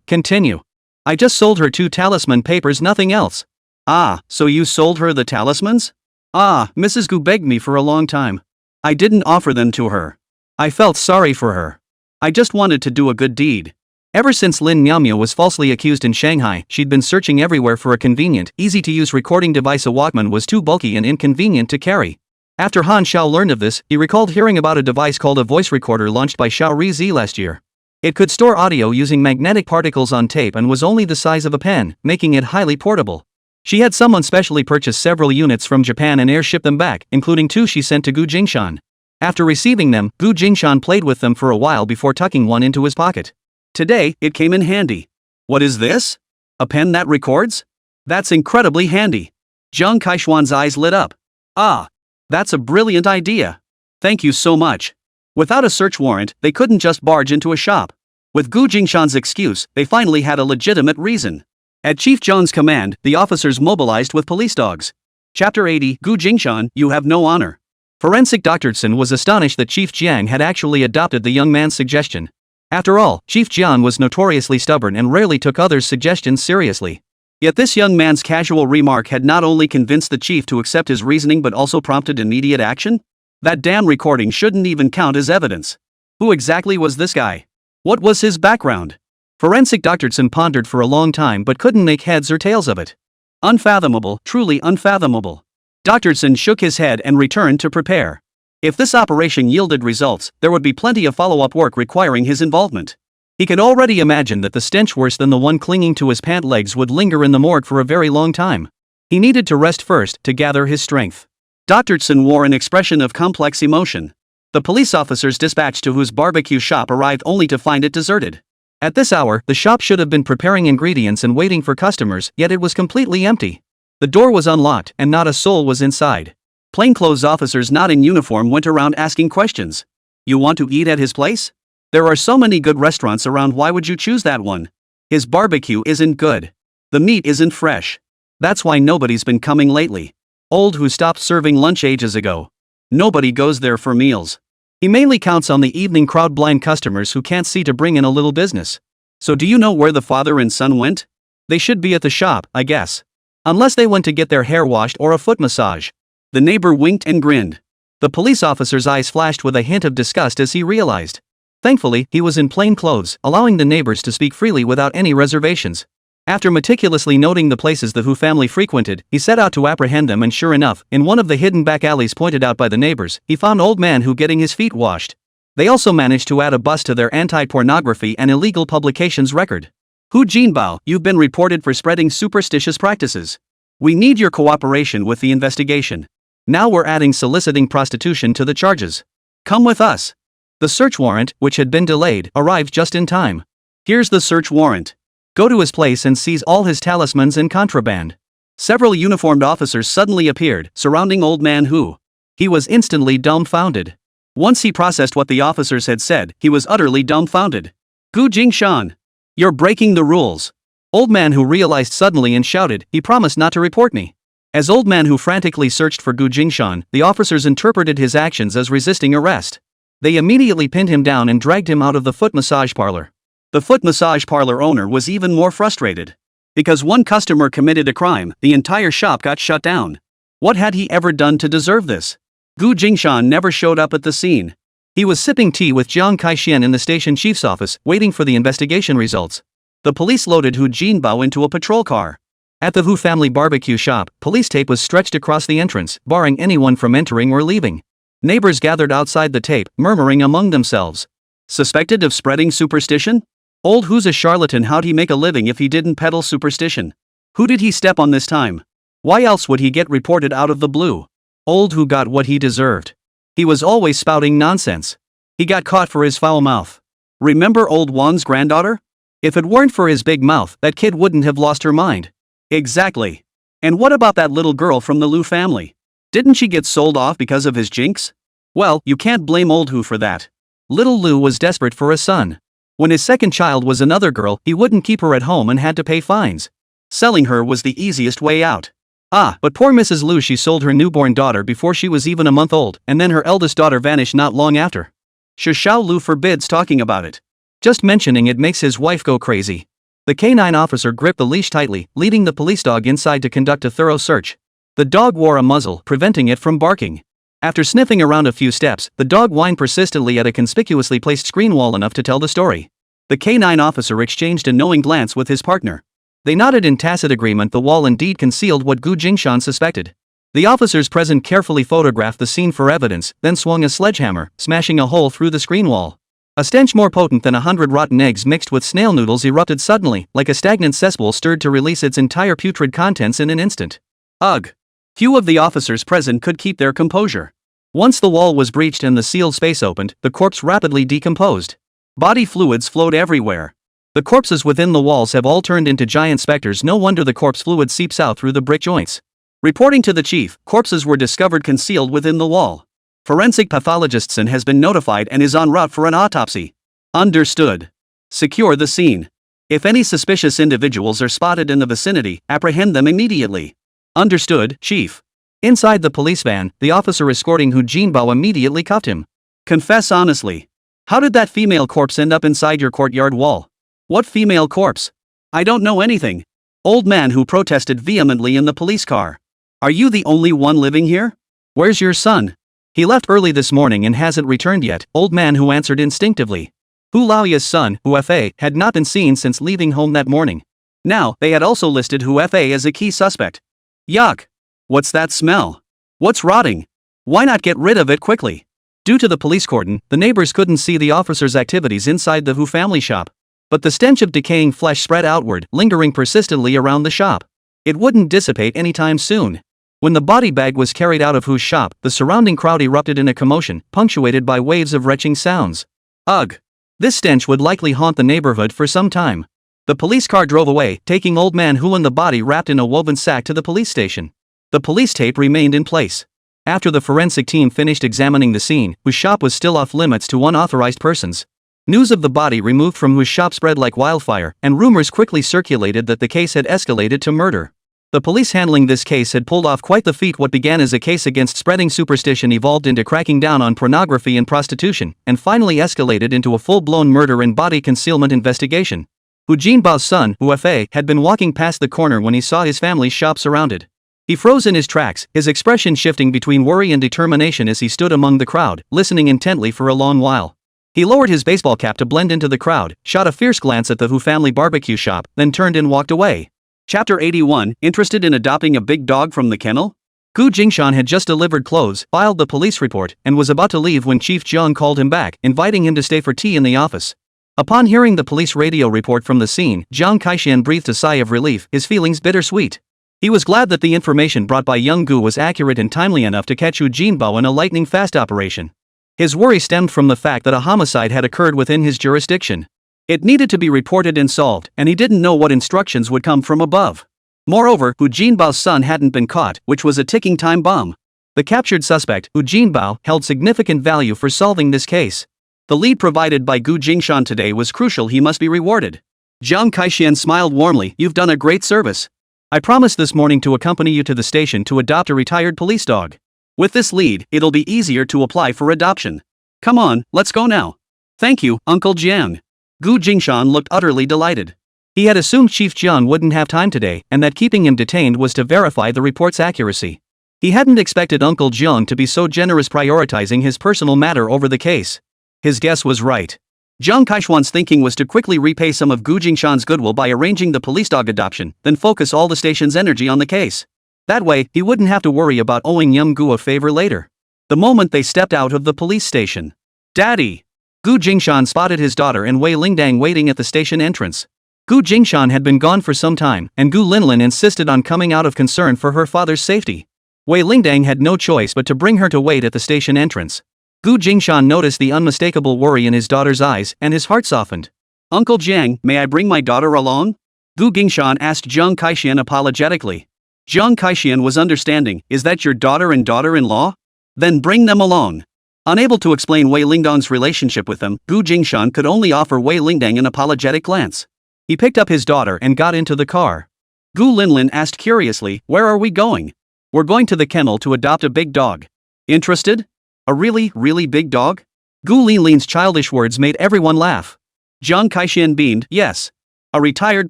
Continue. I just sold her 2 talisman papers, nothing else. Ah, so you sold her the talismans? Ah, Mrs. Gu begged me for a long time. I didn't offer them to her. I felt sorry for her. I just wanted to do a good deed. Ever since Lin Miaomia was falsely accused in Shanghai, she'd been searching everywhere for a convenient, easy-to-use recording device. A Walkman was too bulky and inconvenient to carry. After Han Xiao learned of this, he recalled hearing about a device called a voice recorder launched by Xiao Rizi last year. It could store audio using magnetic particles on tape and was only the size of a pen, making it highly portable. She had someone specially purchase several units from Japan and airship them back, including 2 she sent to Gu Jingshan. After receiving them, Gu Jingshan played with them for a while before tucking one into his pocket. Today, it came in handy. What is this? A pen that records? That's incredibly handy. Jiang Kaishuan's eyes lit up. Ah, that's a brilliant idea. Thank you so much. Without a search warrant, they couldn't just barge into a shop. With Gu Jingshan's excuse, they finally had a legitimate reason. At Chief Jiang's command, the officers mobilized with police dogs. Chapter 80, Gu Jingshan, you have no honor. Forensic Dr. was astonished that Chief Jiang had actually adopted the young man's suggestion. After all, Chief Jiang was notoriously stubborn and rarely took others' suggestions seriously. Yet this young man's casual remark had not only convinced the chief to accept his reasoning but also prompted immediate action? That damn recording shouldn't even count as evidence. Who exactly was this guy? What was his background? Forensic Dr. pondered for a long time but couldn't make heads or tails of it. Unfathomable, truly unfathomable. Dr. shook his head and returned to prepare. If this operation yielded results, there would be plenty of follow-up work requiring his involvement. He could already imagine that the stench worse than the one clinging to his pant legs would linger in the morgue for a very long time. He needed to rest first to gather his strength. Dr. wore an expression of complex emotion. The police officers dispatched to whose barbecue shop arrived only to find it deserted. At this hour, the shop should have been preparing ingredients and waiting for customers, yet it was completely empty. The door was unlocked and not a soul was inside. Plainclothes officers not in uniform went around asking questions. You want to eat at his place? There are so many good restaurants around, why would you choose that one? His barbecue isn't good. The meat isn't fresh. That's why nobody's been coming lately. Old who stopped serving lunch ages ago. Nobody goes there for meals. He mainly counts on the evening crowd, blind customers who can't see to bring in a little business. So do you know where the father and son went? They should be at the shop, I guess. Unless they went to get their hair washed or a foot massage. The neighbor winked and grinned. The police officer's eyes flashed with a hint of disgust as he realized. Thankfully, he was in plain clothes, allowing the neighbors to speak freely without any reservations. After meticulously noting the places the Hu family frequented, he set out to apprehend them, and sure enough, in one of the hidden back alleys pointed out by the neighbors, he found old man Hu getting his feet washed. They also managed to add a bust to their anti-pornography and illegal publications record. Hu Jinbao, you've been reported for spreading superstitious practices. We need your cooperation with the investigation. Now we're adding soliciting prostitution to the charges. Come with us. The search warrant, which had been delayed, arrived just in time. Here's the search warrant. Go to his place and seize all his talismans and contraband. Several uniformed officers suddenly appeared, surrounding old man Hu. He was instantly dumbfounded. Once he processed what the officers had said, he was utterly dumbfounded. Gu Jingshan. You're breaking the rules. Old man Hu realized suddenly and shouted, he promised not to report me. As old man Hu frantically searched for Gu Jingshan, the officers interpreted his actions as resisting arrest. They immediately pinned him down and dragged him out of the foot massage parlor. The foot massage parlor owner was even more frustrated. Because one customer committed a crime, the entire shop got shut down. What had he ever done to deserve this? Gu Jingshan never showed up at the scene. He was sipping tea with Jiang Kaixian in the station chief's office, waiting for the investigation results. The police loaded Hu Jinbao into a patrol car. At the Hu family barbecue shop, police tape was stretched across the entrance, barring anyone from entering or leaving. Neighbors gathered outside the tape, murmuring among themselves. Suspected of spreading superstition? Old Hu's a charlatan. How'd he make a living if he didn't peddle superstition? Who did he step on this time? Why else would he get reported out of the blue? Old Hu got what he deserved. He was always spouting nonsense. He got caught for his foul mouth. Remember old Wan's granddaughter? If it weren't for his big mouth, that kid wouldn't have lost her mind. Exactly. And what about that little girl from the Lu family? Didn't she get sold off because of his jinx? Well, you can't blame old Hu for that. Little Lu was desperate for a son. When his second child was another girl, he wouldn't keep her at home and had to pay fines. Selling her was the easiest way out. But poor Mrs. Lu, she sold her newborn daughter before she was even a month old, and then her eldest daughter vanished not long after. Shishao Lu forbids talking about it. Just mentioning it makes his wife go crazy. The canine officer gripped the leash tightly, leading the police dog inside to conduct a thorough search. The dog wore a muzzle, preventing it from barking. After sniffing around a few steps, the dog whined persistently at a conspicuously placed screen wall enough to tell the story. The canine officer exchanged a knowing glance with his partner. They nodded in tacit agreement. The wall indeed concealed what Gu Jingshan suspected. The officers present carefully photographed the scene for evidence, then swung a sledgehammer, smashing a hole through the screen wall. A stench more potent than 100 rotten eggs mixed with snail noodles erupted suddenly, like a stagnant cesspool stirred to release its entire putrid contents in an instant. Ugh! Few of the officers present could keep their composure. Once the wall was breached and the sealed space opened, the corpse rapidly decomposed. Body fluids flowed everywhere. The corpses within the walls have all turned into giant specters. No wonder the corpse fluid seeps out through the brick joints. Reporting to the chief, corpses were discovered concealed within the wall. Forensic pathologist has been notified and is en route for an autopsy. Understood. Secure the scene. If any suspicious individuals are spotted in the vicinity, apprehend them immediately. Understood, Chief. Inside the police van, the officer escorting Hu Jinbao immediately cuffed him. Confess honestly. How did that female corpse end up inside your courtyard wall? What female corpse? I don't know anything. Old man who protested vehemently in the police car. Are you the only one living here? Where's your son? He left early this morning and hasn't returned yet, old man who answered instinctively. Hu Laoya's son, Hu Fa, had not been seen since leaving home that morning. Now, they had also listed Hu Fa as a key suspect. Yuck! What's that smell? What's rotting? Why not get rid of it quickly? Due to the police cordon, the neighbors couldn't see the officer's activities inside the Hu family shop. But the stench of decaying flesh spread outward, lingering persistently around the shop. It wouldn't dissipate anytime soon. When the body bag was carried out of Hu's shop, the surrounding crowd erupted in a commotion, punctuated by waves of retching sounds. Ugh! This stench would likely haunt the neighborhood for some time. The police car drove away, taking old man Hu and the body wrapped in a woven sack to the police station. The police tape remained in place. After the forensic team finished examining the scene, Hu's shop was still off limits to unauthorized persons. News of the body removed from Hu's shop spread like wildfire, and rumors quickly circulated that the case had escalated to murder. The police handling this case had pulled off quite the feat. What began as a case against spreading superstition evolved into cracking down on pornography and prostitution, and finally escalated into a full-blown murder and body concealment investigation. Hu Jinbao's son, Hu Fa, had been walking past the corner when he saw his family's shop surrounded. He froze in his tracks, his expression shifting between worry and determination as he stood among the crowd, listening intently for a long while. He lowered his baseball cap to blend into the crowd, shot a fierce glance at the Hu family barbecue shop, then turned and walked away. Chapter 81, interested in adopting a big dog from the kennel? Gu Jingshan had just delivered clothes, filed the police report, and was about to leave when Chief Jiang called him back, inviting him to stay for tea in the office. Upon hearing the police radio report from the scene, Jiang Kaixian breathed a sigh of relief, his feelings bittersweet. He was glad that the information brought by young Gu was accurate and timely enough to catch Hu Jinbao in a lightning-fast operation. His worry stemmed from the fact that a homicide had occurred within his jurisdiction. It needed to be reported and solved, and he didn't know what instructions would come from above. Moreover, Hu Jinbao's son hadn't been caught, which was a ticking time bomb. The captured suspect, Hu Jinbao, held significant value for solving this case. The lead provided by Gu Jingshan today was crucial. He must be rewarded. Jiang Kaixian smiled warmly. You've done a great service. I promised this morning to accompany you to the station to adopt a retired police dog. With this lead, it'll be easier to apply for adoption. Come on, let's go now. Thank you, Uncle Jiang. Gu Jingshan looked utterly delighted. He had assumed Chief Jiang wouldn't have time today, and that keeping him detained was to verify the report's accuracy. He hadn't expected Uncle Jiang to be so generous, prioritizing his personal matter over the case. His guess was right. Jiang Kaishuan's thinking was to quickly repay some of Gu Jingshan's goodwill by arranging the police dog adoption, then focus all the station's energy on the case. That way, he wouldn't have to worry about owing Yum Gu a favor later. The moment they stepped out of the police station. Daddy! Gu Jingshan spotted his daughter and Wei Lingdang waiting at the station entrance. Gu Jingshan had been gone for some time, and Gu Linlin insisted on coming out of concern for her father's safety. Wei Lingdang had no choice but to bring her to wait at the station entrance. Gu Jingshan noticed the unmistakable worry in his daughter's eyes, and his heart softened. Uncle Jiang, may I bring my daughter along? Gu Jingshan asked Jiang Kaixian apologetically. Jiang Kaixian was understanding. Is that your daughter and daughter-in-law? Then bring them along. Unable to explain Wei Lingdang's relationship with them, Gu Jingshan could only offer Wei Lingdang an apologetic glance. He picked up his daughter and got into the car. Gu Linlin asked curiously, where are we going? We're going to the kennel to adopt a big dog. Interested? A really, really big dog? Gu Linlin's childish words made everyone laugh. Jiang Kaixian beamed, yes. A retired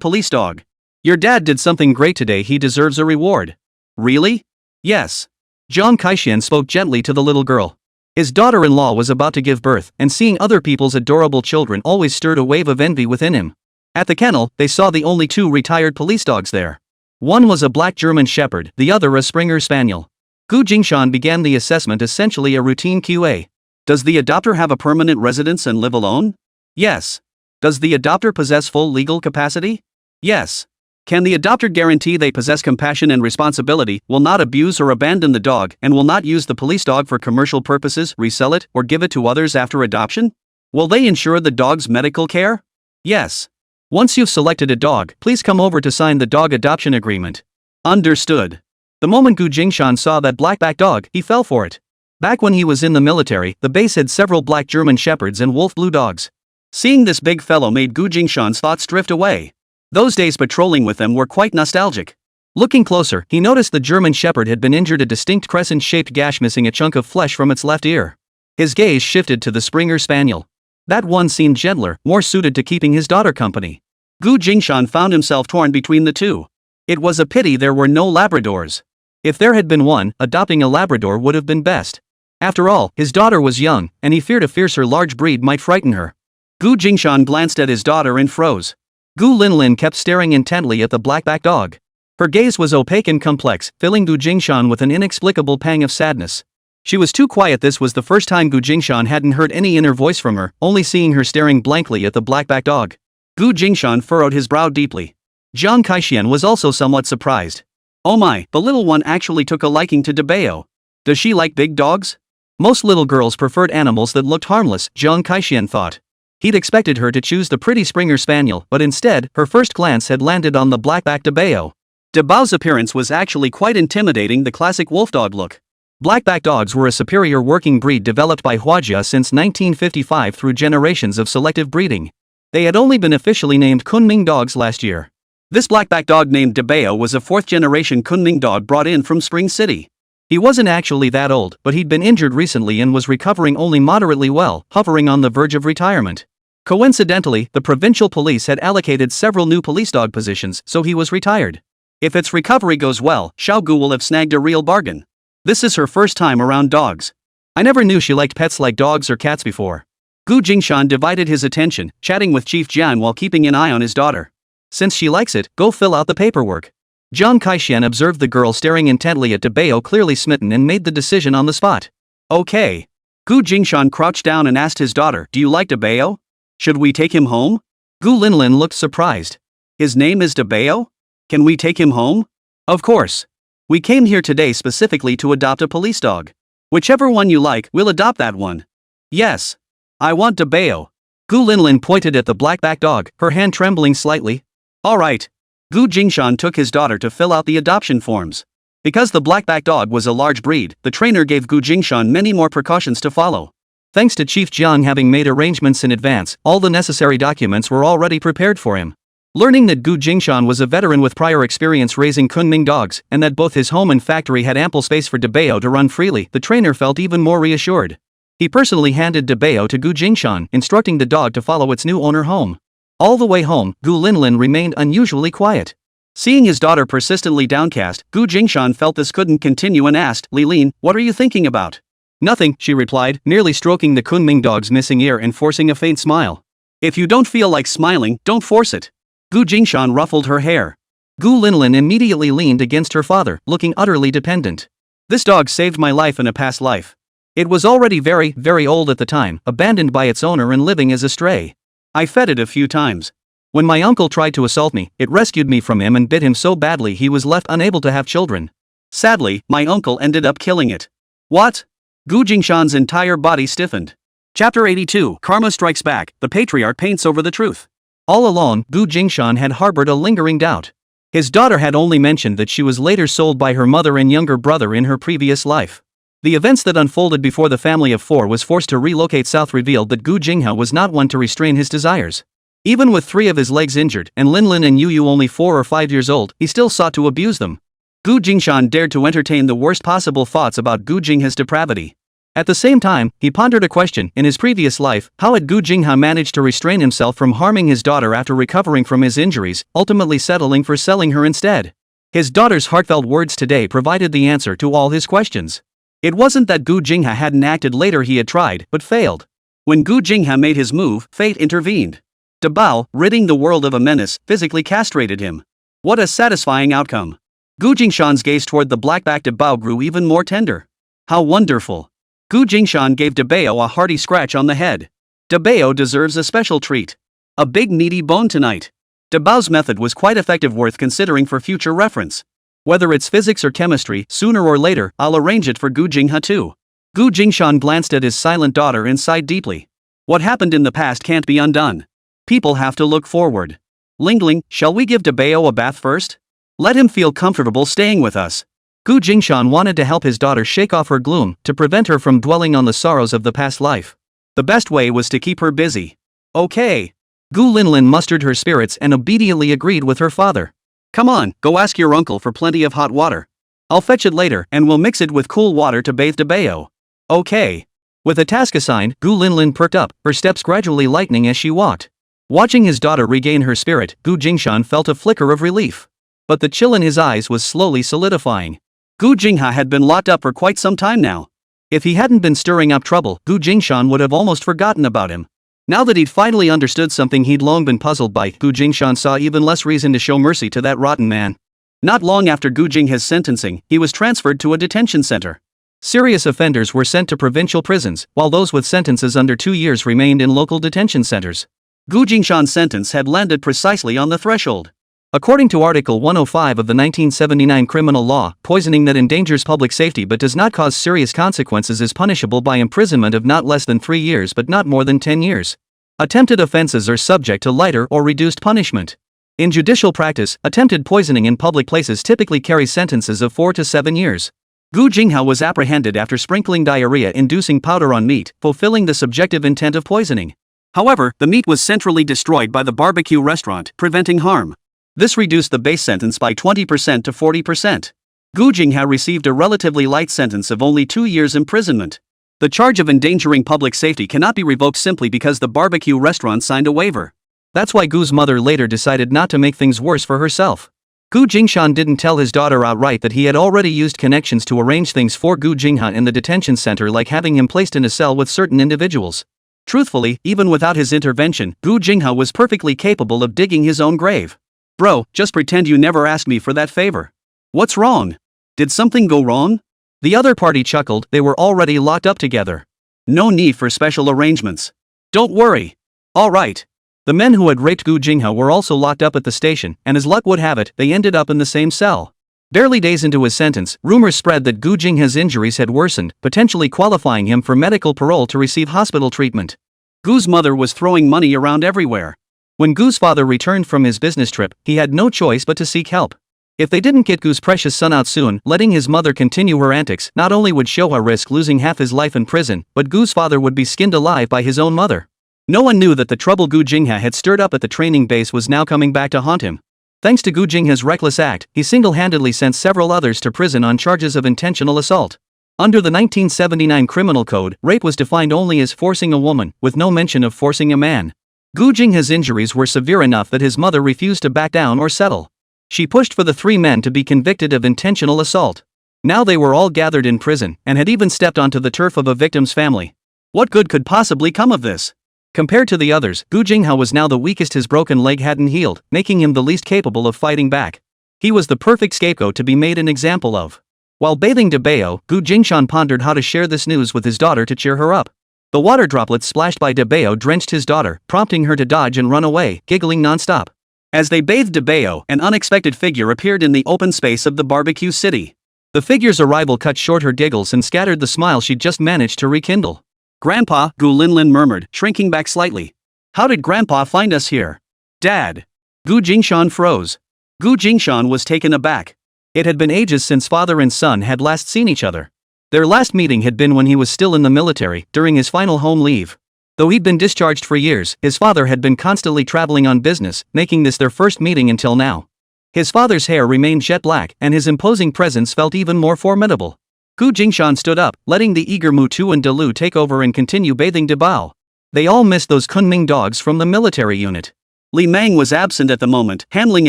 police dog. Your dad did something great today, he deserves a reward. Really? Yes. Jiang Kaixian spoke gently to the little girl. His daughter-in-law was about to give birth, and seeing other people's adorable children always stirred a wave of envy within him. At the kennel, they saw the only two retired police dogs there. One was a black German Shepherd, the other a Springer Spaniel. Gu Jingshan began the assessment, essentially a routine QA. Does the adopter have a permanent residence and live alone? Yes. Does the adopter possess full legal capacity? Yes. Can the adopter guarantee they possess compassion and responsibility, will not abuse or abandon the dog, and will not use the police dog for commercial purposes, resell it, or give it to others after adoption? Will they ensure the dog's medical care? Yes. Once you've selected a dog, please come over to sign the dog adoption agreement. Understood. The moment Gu Jingshan saw that black-backed dog, he fell for it. Back when he was in the military, the base had several black German Shepherds and wolf blue dogs. Seeing this big fellow made Gu Jingshan's thoughts drift away. Those days patrolling with them were quite nostalgic. Looking closer, he noticed the German Shepherd had been injured, a distinct crescent-shaped gash missing a chunk of flesh from its left ear. His gaze shifted to the Springer Spaniel. That one seemed gentler, more suited to keeping his daughter company. Gu Jingshan found himself torn between the two. It was a pity there were no Labradors. If there had been one, adopting a Labrador would have been best. After all, his daughter was young, and he feared a fiercer large breed might frighten her. Gu Jingshan glanced at his daughter and froze. Gu Linlin kept staring intently at the black-backed dog. Her gaze was opaque and complex, filling Gu Jingshan with an inexplicable pang of sadness. She was too quiet. This was the first time Gu Jingshan hadn't heard any inner voice from her, only seeing her staring blankly at the black-backed dog. Gu Jingshan furrowed his brow deeply. Jiang Kaixian was also somewhat surprised. Oh my, the little one actually took a liking to Debao. Does she like big dogs? Most little girls preferred animals that looked harmless, Jiang Kaixian thought. He'd expected her to choose the pretty Springer Spaniel, but instead, her first glance had landed on the black-backed Debao. Debao's appearance was actually quite intimidating, the classic wolfdog look. Black-backed dogs were a superior working breed developed by Huajia since 1955 through generations of selective breeding. They had only been officially named Kunming dogs last year. This black-backed dog named Debao was a fourth-generation Kunming dog brought in from Spring City. He wasn't actually that old, but he'd been injured recently and was recovering only moderately well, hovering on the verge of retirement. Coincidentally, the provincial police had allocated several new police dog positions, so he was retired. If its recovery goes well, Xiao Gu will have snagged a real bargain. This is her first time around dogs. I never knew she liked pets like dogs or cats before. Gu Jingshan divided his attention, chatting with Chief Jian while keeping an eye on his daughter. Since she likes it, go fill out the paperwork. Jiang Kaixian observed the girl staring intently at Debao, clearly smitten, and made the decision on the spot. Okay. Gu Jingshan crouched down and asked his daughter, do you like Debao? Should we take him home? Gu Linlin looked surprised. His name is Debao? Can we take him home? Of course. We came here today specifically to adopt a police dog. Whichever one you like, we'll adopt that one. Yes. I want Debao. Gu Linlin pointed at the black-backed dog, her hand trembling slightly. Alright. Gu Jingshan took his daughter to fill out the adoption forms. Because the black-backed dog was a large breed, the trainer gave Gu Jingshan many more precautions to follow. Thanks to Chief Jiang having made arrangements in advance, all the necessary documents were already prepared for him. Learning that Gu Jingshan was a veteran with prior experience raising Kunming dogs, and that both his home and factory had ample space for Debao to run freely, the trainer felt even more reassured. He personally handed Debao to Gu Jingshan, instructing the dog to follow its new owner home. All the way home, Gu Linlin remained unusually quiet. Seeing his daughter persistently downcast, Gu Jingshan felt this couldn't continue and asked, Lilin, what are you thinking about? Nothing, she replied, nearly stroking the Kunming dog's missing ear and forcing a faint smile. If you don't feel like smiling, don't force it. Gu Jingshan ruffled her hair. Gu Linlin immediately leaned against her father, looking utterly dependent. This dog saved my life in a past life. It was already very, very old at the time, abandoned by its owner and living as a stray. I fed it a few times. When my uncle tried to assault me, it rescued me from him and bit him so badly he was left unable to have children. Sadly, my uncle ended up killing it. What? Gu Jingshan's entire body stiffened. Chapter 82, Karma Strikes Back, the patriarch paints over the truth. All along, Gu Jingshan had harbored a lingering doubt. His daughter had only mentioned that she was later sold by her mother and younger brother in her previous life. The events that unfolded before the family of four was forced to relocate south revealed that Gu Jingha was not one to restrain his desires. Even with 3 of his legs injured, and Linlin and Yu only 4 or 5 years old, he still sought to abuse them. Gu Jingshan dared to entertain the worst possible thoughts about Gu Jingha's depravity. At the same time, he pondered a question. In his previous life, how had Gu Jingha managed to restrain himself from harming his daughter after recovering from his injuries, ultimately settling for selling her instead? His daughter's heartfelt words today provided the answer to all his questions. It wasn't that Gu Jingha hadn't acted later, he had tried, but failed. When Gu Jingha made his move, fate intervened. Debao, ridding the world of a menace, physically castrated him. What a satisfying outcome. Gu Jingshan's gaze toward the black-backed Debao grew even more tender. How wonderful. Gu Jingshan gave Debao a hearty scratch on the head. Debao deserves a special treat. A big meaty bone tonight. Debao's method was quite effective, worth considering for future reference. Whether it's physics or chemistry, sooner or later, I'll arrange it for Gu Jingha too. Gu Jingshan glanced at his silent daughter and sighed deeply. What happened in the past can't be undone. People have to look forward. Lingling, shall we give Debao a bath first? Let him feel comfortable staying with us. Gu Jingshan wanted to help his daughter shake off her gloom, to prevent her from dwelling on the sorrows of the past life. The best way was to keep her busy. Okay. Gu Linlin mustered her spirits and obediently agreed with her father. Come on, go ask your uncle for plenty of hot water. I'll fetch it later and we'll mix it with cool water to bathe Debeo. Okay. With a task assigned, Gu Linlin perked up, her steps gradually lightening as she walked. Watching his daughter regain her spirit, Gu Jingshan felt a flicker of relief. But the chill in his eyes was slowly solidifying. Gu Jingha had been locked up for quite some time now. If he hadn't been stirring up trouble, Gu Jingshan would have almost forgotten about him. Now that he'd finally understood something he'd long been puzzled by, Gu Jingshan saw even less reason to show mercy to that rotten man. Not long after Gu Jingha's sentencing, he was transferred to a detention center. Serious offenders were sent to provincial prisons, while those with sentences under 2 years remained in local detention centers. Gu Jingshan's sentence had landed precisely on the threshold. According to Article 105 of the 1979 criminal law, poisoning that endangers public safety but does not cause serious consequences is punishable by imprisonment of not less than 3 years but not more than 10 years. Attempted offenses are subject to lighter or reduced punishment. In judicial practice, attempted poisoning in public places typically carries sentences of 4 to 7 years. Gu Jingha was apprehended after sprinkling diarrhea-inducing powder on meat, fulfilling the subjective intent of poisoning. However, the meat was centrally destroyed by the barbecue restaurant, preventing harm. This reduced the base sentence by 20% to 40%. Gu Jingha received a relatively light sentence of only 2 years imprisonment. The charge of endangering public safety cannot be revoked simply because the barbecue restaurant signed a waiver. That's why Gu's mother later decided not to make things worse for herself. Gu Jingshan didn't tell his daughter outright that he had already used connections to arrange things for Gu Jingha in the detention center, like having him placed in a cell with certain individuals. Truthfully, even without his intervention, Gu Jingha was perfectly capable of digging his own grave. Bro, just pretend you never asked me for that favor. What's wrong? Did something go wrong? The other party chuckled. They were already locked up together. No need for special arrangements. Don't worry. All right. The men who had raped Gu Jingha were also locked up at the station, and as luck would have it, they ended up in the same cell. Barely days into his sentence, rumors spread that Gu Jingha's injuries had worsened, potentially qualifying him for medical parole to receive hospital treatment. Gu's mother was throwing money around everywhere. When Gu's father returned from his business trip, he had no choice but to seek help. If they didn't get Gu's precious son out soon, letting his mother continue her antics not only would show her risk losing half his life in prison, but Gu's father would be skinned alive by his own mother. No one knew that the trouble Gu Jingha had stirred up at the training base was now coming back to haunt him. Thanks to Gu Jingha's reckless act, he single-handedly sent several others to prison on charges of intentional assault. Under the 1979 Criminal Code, rape was defined only as forcing a woman, with no mention of forcing a man. Gu Jingha's injuries were severe enough that his mother refused to back down or settle. She pushed for the 3 men to be convicted of intentional assault. Now they were all gathered in prison, and had even stepped onto the turf of a victim's family. What good could possibly come of this? Compared to the others, Gu Jingha was now the weakest. His broken leg hadn't healed, making him the least capable of fighting back. He was the perfect scapegoat to be made an example of. While bathing Debeo, Gu Jingshan pondered how to share this news with his daughter to cheer her up. The water droplets splashed by Debeo drenched his daughter, prompting her to dodge and run away, giggling nonstop. As they bathed Debeo, an unexpected figure appeared in the open space of the barbecue city. The figure's arrival cut short her giggles and scattered the smile she'd just managed to rekindle. Grandpa, Gu Linlin murmured, shrinking back slightly. How did Grandpa find us here? Dad. Gu Jingshan froze. Gu Jingshan was taken aback. It had been ages since father and son had last seen each other. Their last meeting had been when he was still in the military, during his final home leave. Though he'd been discharged for years, his father had been constantly traveling on business, making this their first meeting until now. His father's hair remained jet black, and his imposing presence felt even more formidable. Gu Jingshan stood up, letting the eager Mutu and Delu take over and continue bathing Debao. They all missed those Kunming dogs from the military unit. Li Meng was absent at the moment, handling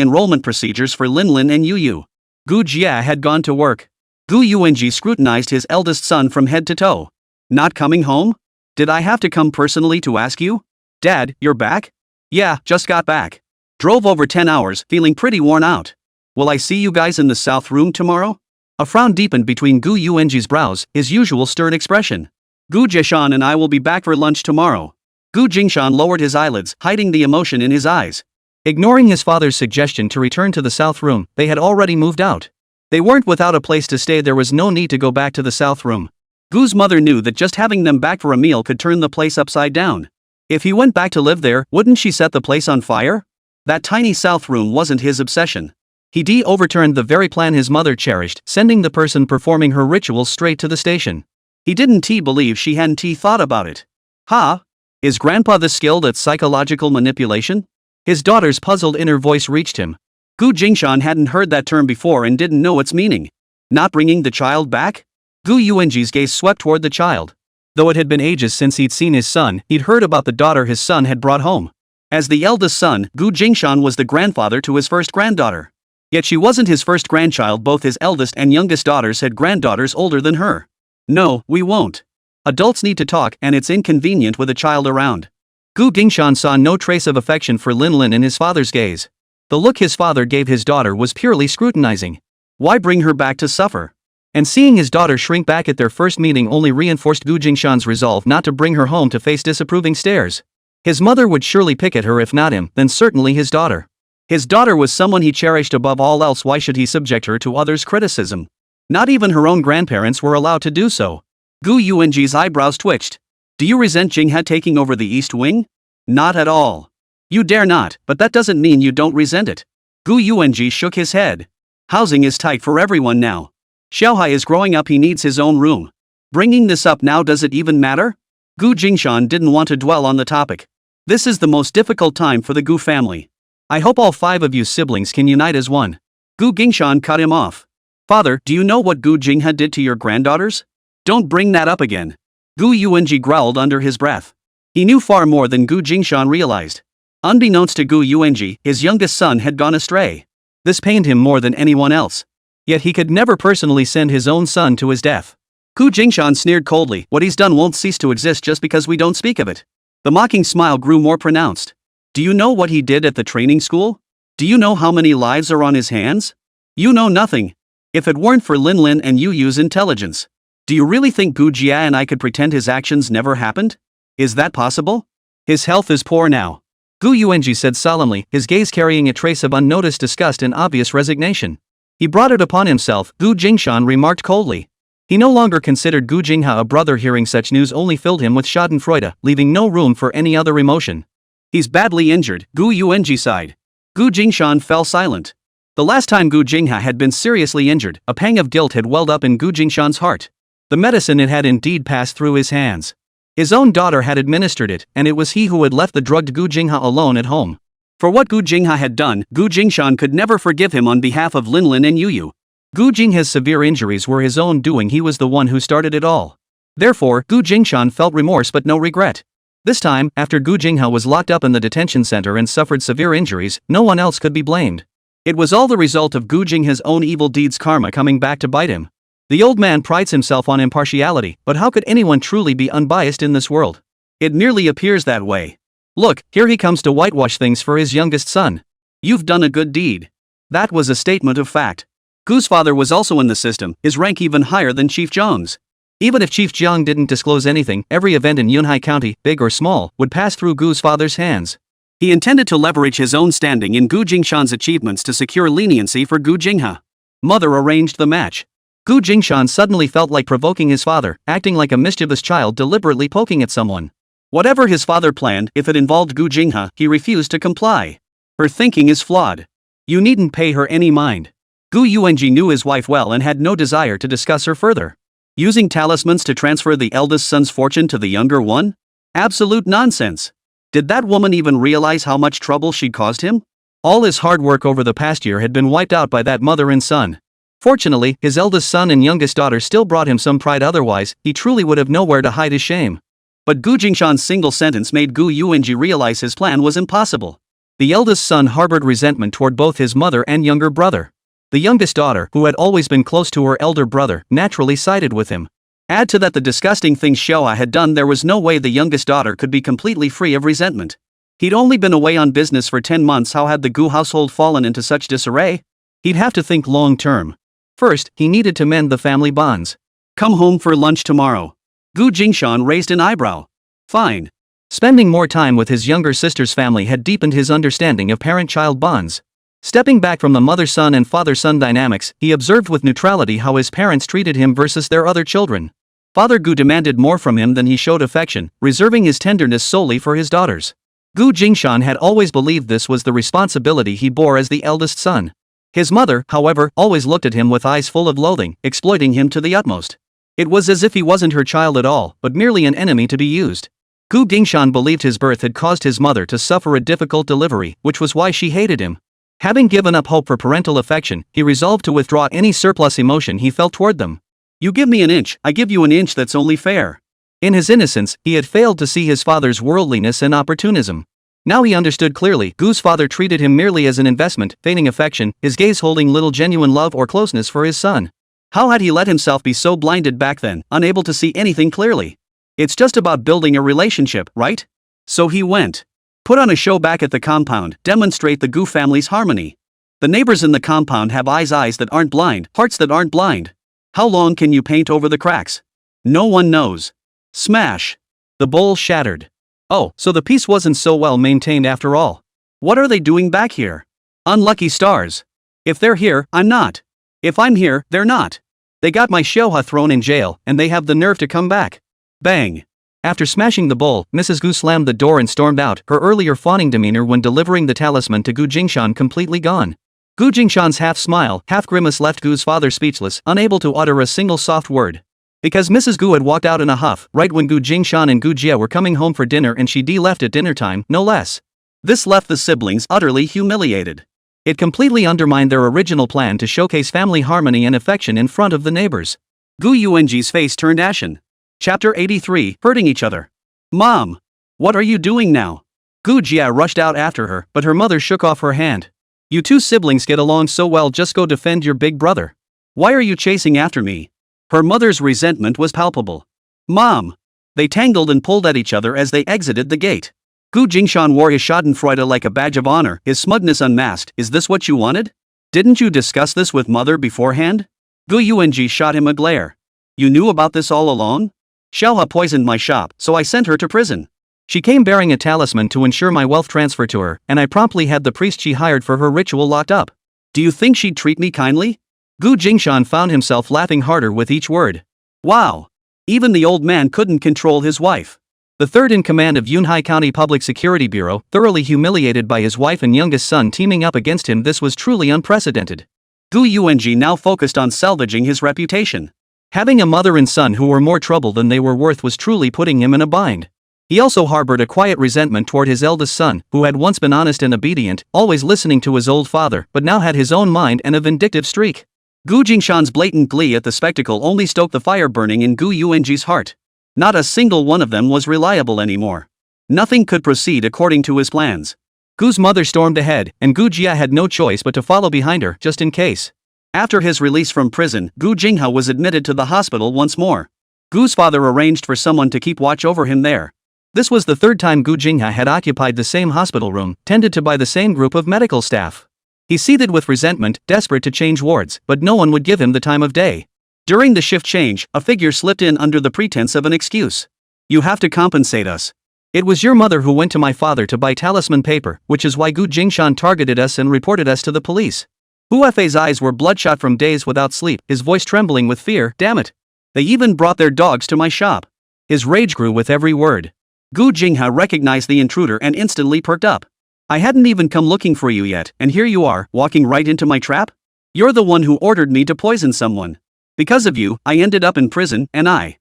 enrollment procedures for Linlin and Yu. Gu Jia had gone to work. Gu Yuanji scrutinized his eldest son from head to toe. Not coming home? Did I have to come personally to ask you? Dad, you're back? Yeah, just got back. Drove over 10 hours, feeling pretty worn out. Will I see you guys in the south room tomorrow? A frown deepened between Gu Yuanji's brows, his usual stern expression. Gu Jieshan and I will be back for lunch tomorrow. Gu Jingshan lowered his eyelids, hiding the emotion in his eyes. Ignoring his father's suggestion to return to the south room, they had already moved out. They weren't without a place to stay. There was no need to go back to the south room. Gu's mother knew that just having them back for a meal could turn the place upside down. If he went back to live there, wouldn't she set the place on fire? That tiny south room wasn't his obsession. He overturned the very plan his mother cherished, sending the person performing her rituals straight to the station. He didn't believe she hadn't thought about it. Ha? Is Grandpa this skilled at psychological manipulation? His daughter's puzzled inner voice reached him. Gu Jingshan hadn't heard that term before and didn't know its meaning. Not bringing the child back? Gu Yuanji's gaze swept toward the child. Though it had been ages since he'd seen his son, he'd heard about the daughter his son had brought home. As the eldest son, Gu Jingshan was the grandfather to his first granddaughter. Yet she wasn't his first grandchild. Both his eldest and youngest daughters had granddaughters older than her. No, we won't. Adults need to talk, and it's inconvenient with a child around. Gu Jingshan saw no trace of affection for Lin Lin in his father's gaze. The look his father gave his daughter was purely scrutinizing. Why bring her back to suffer? And seeing his daughter shrink back at their first meeting only reinforced Gu Jingshan's resolve not to bring her home to face disapproving stares. His mother would surely pick at her, if not him, then certainly his daughter. His daughter was someone he cherished above all else. Why should he subject her to others' criticism? Not even her own grandparents were allowed to do so. Gu Yuanji's eyebrows twitched. Do you resent Jingha taking over the East Wing? Not at all. You dare not, but that doesn't mean you don't resent it. Gu Yuanji shook his head. Housing is tight for everyone now. Xiaohai is growing up, he needs his own room. Bringing this up now, does it even matter? Gu Jingshan didn't want to dwell on the topic. This is the most difficult time for the Gu family. I hope all 5 of you siblings can unite as one. Gu Jingshan cut him off. Father, do you know what Gu Jingha did to your granddaughters? Don't bring that up again. Gu Yuanji growled under his breath. He knew far more than Gu Jingshan realized. Unbeknownst to Gu Yuanji, his youngest son had gone astray. This pained him more than anyone else. Yet he could never personally send his own son to his death. Gu Jingshan sneered coldly. What he's done won't cease to exist just because we don't speak of it. The mocking smile grew more pronounced. Do you know what he did at the training school? Do you know how many lives are on his hands? You know nothing. If it weren't for Lin Lin and Yu Yu's intelligence. Do you really think Gu Jia and I could pretend his actions never happened? Is that possible? His health is poor now. Gu Yuanji said solemnly, his gaze carrying a trace of unnoticed disgust and obvious resignation. He brought it upon himself, Gu Jingshan remarked coldly. He no longer considered Gu Jingha a brother. Hearing such news only filled him with schadenfreude, leaving no room for any other emotion. He's badly injured, Gu Yuanji sighed. Gu Jingshan fell silent. The last time Gu Jingha had been seriously injured, a pang of guilt had welled up in Gu Jingshan's heart. The medicine, it had indeed passed through his hands. His own daughter had administered it, and it was he who had left the drugged Gu Jingha alone at home. For what Gu Jingha had done, Gu Jingshan could never forgive him on behalf of Lin Lin and Yu Yu. Gu Jingha's severe injuries were his own doing. He was the one who started it all. Therefore, Gu Jingshan felt remorse but no regret. This time, after Gu Jingha was locked up in the detention center and suffered severe injuries, no one else could be blamed. It was all the result of Gu Jingha's own evil deeds, karma coming back to bite him. The old man prides himself on impartiality, but how could anyone truly be unbiased in this world? It merely appears that way. Look, here he comes to whitewash things for his youngest son. You've done a good deed. That was a statement of fact. Gu's father was also in the system, his rank even higher than Chief Zhang's. Even if Chief Zhang didn't disclose anything, every event in Yunhai County, big or small, would pass through Gu's father's hands. He intended to leverage his own standing in Gu Jingshan's achievements to secure leniency for Gu Jingha. Mother arranged the match. Gu Jingshan suddenly felt like provoking his father, acting like a mischievous child deliberately poking at someone. Whatever his father planned, if it involved Gu Jingha, he refused to comply. Her thinking is flawed. You needn't pay her any mind. Gu Yuanji knew his wife well and had no desire to discuss her further. Using talismans to transfer the eldest son's fortune to the younger one? Absolute nonsense. Did that woman even realize how much trouble she'd caused him? All his hard work over the past year had been wiped out by that mother and son. Fortunately, his eldest son and youngest daughter still brought him some pride, otherwise, he truly would have nowhere to hide his shame. But Gu Jingshan's single sentence made Gu Yuanji realize his plan was impossible. The eldest son harbored resentment toward both his mother and younger brother. The youngest daughter, who had always been close to her elder brother, naturally sided with him. Add to that the disgusting things Xiaohua had done, there was no way the youngest daughter could be completely free of resentment. He'd only been away on business for 10 months. How had the Gu household fallen into such disarray? He'd have to think long term. First, he needed to mend the family bonds. Come home for lunch tomorrow. Gu Jingshan raised an eyebrow. Fine. Spending more time with his younger sister's family had deepened his understanding of parent-child bonds. Stepping back from the mother-son and father-son dynamics, he observed with neutrality how his parents treated him versus their other children. Father Gu demanded more from him than he showed affection, reserving his tenderness solely for his daughters. Gu Jingshan had always believed this was the responsibility he bore as the eldest son. His mother, however, always looked at him with eyes full of loathing, exploiting him to the utmost. It was as if he wasn't her child at all, but merely an enemy to be used. Gu Jingshan believed his birth had caused his mother to suffer a difficult delivery, which was why she hated him. Having given up hope for parental affection, he resolved to withdraw any surplus emotion he felt toward them. You give me an inch, I give you an inch, that's only fair. In his innocence, he had failed to see his father's worldliness and opportunism. Now he understood clearly. Gu's father treated him merely as an investment, feigning affection, his gaze holding little genuine love or closeness for his son. How had he let himself be so blinded back then, unable to see anything clearly? It's just about building a relationship, right? So he went. Put on a show back at the compound, demonstrate the Gu family's harmony. The neighbors in the compound have eyes that aren't blind, hearts that aren't blind. How long can you paint over the cracks? No one knows. Smash. The bowl shattered. Oh, so the peace wasn't so well maintained after all. What are they doing back here? Unlucky stars. If they're here, I'm not. If I'm here, they're not. They got my Xiaohua thrown in jail, and they have the nerve to come back. Bang. After smashing the bowl, Mrs. Gu slammed the door and stormed out, her earlier fawning demeanor when delivering the talisman to Gu Jingshan completely gone. Gu Jingshan's half-smile, half-grimace left Gu's father speechless, unable to utter a single soft word. Because Mrs. Gu had walked out in a huff, right when Gu Jingshan and Gu Jia were coming home for dinner and she left at dinner time, no less. This left the siblings utterly humiliated. It completely undermined their original plan to showcase family harmony and affection in front of the neighbors. Gu Yuanji's face turned ashen. Chapter 83, Hurting Each Other. Mom! What are you doing now? Gu Jia rushed out after her, but her mother shook off her hand. You two siblings get along so well, just go defend your big brother. Why are you chasing after me? Her mother's resentment was palpable. Mom! They tangled and pulled at each other as they exited the gate. Gu Jingshan wore his schadenfreude like a badge of honor, his smugness unmasked. Is this what you wanted? Didn't you discuss this with mother beforehand? Gu Yuanji shot him a glare. You knew about this all along? Xiaohua poisoned my shop, so I sent her to prison. She came bearing a talisman to ensure my wealth transfer to her, and I promptly had the priest she hired for her ritual locked up. Do you think she'd treat me kindly? Gu Jingshan found himself laughing harder with each word. Wow! Even the old man couldn't control his wife. The third in command of Yunhai County Public Security Bureau, thoroughly humiliated by his wife and youngest son teaming up against him, this was truly unprecedented. Gu Yuanji now focused on salvaging his reputation. Having a mother and son who were more trouble than they were worth was truly putting him in a bind. He also harbored a quiet resentment toward his eldest son, who had once been honest and obedient, always listening to his old father, but now had his own mind and a vindictive streak. Gu Jingshan's blatant glee at the spectacle only stoked the fire burning in Gu Yuanji's heart. Not a single one of them was reliable anymore. Nothing could proceed according to his plans. Gu's mother stormed ahead, and Gu Jia had no choice but to follow behind her, just in case. After his release from prison, Gu Jingha was admitted to the hospital once more. Gu's father arranged for someone to keep watch over him there. This was the third time Gu Jingha had occupied the same hospital room, tended to by the same group of medical staff. He seethed with resentment, desperate to change wards, but no one would give him the time of day. During the shift change, a figure slipped in under the pretense of an excuse. You have to compensate us. It was your mother who went to my father to buy talisman paper, which is why Gu Jingshan targeted us and reported us to the police. Huafei's eyes were bloodshot from days without sleep, his voice trembling with fear. Damn it! They even brought their dogs to my shop. His rage grew with every word. Gu Jingha recognized the intruder and instantly perked up. I hadn't even come looking for you yet, and here you are, walking right into my trap? You're the one who ordered me to poison someone. Because of you, I ended up in prison, and I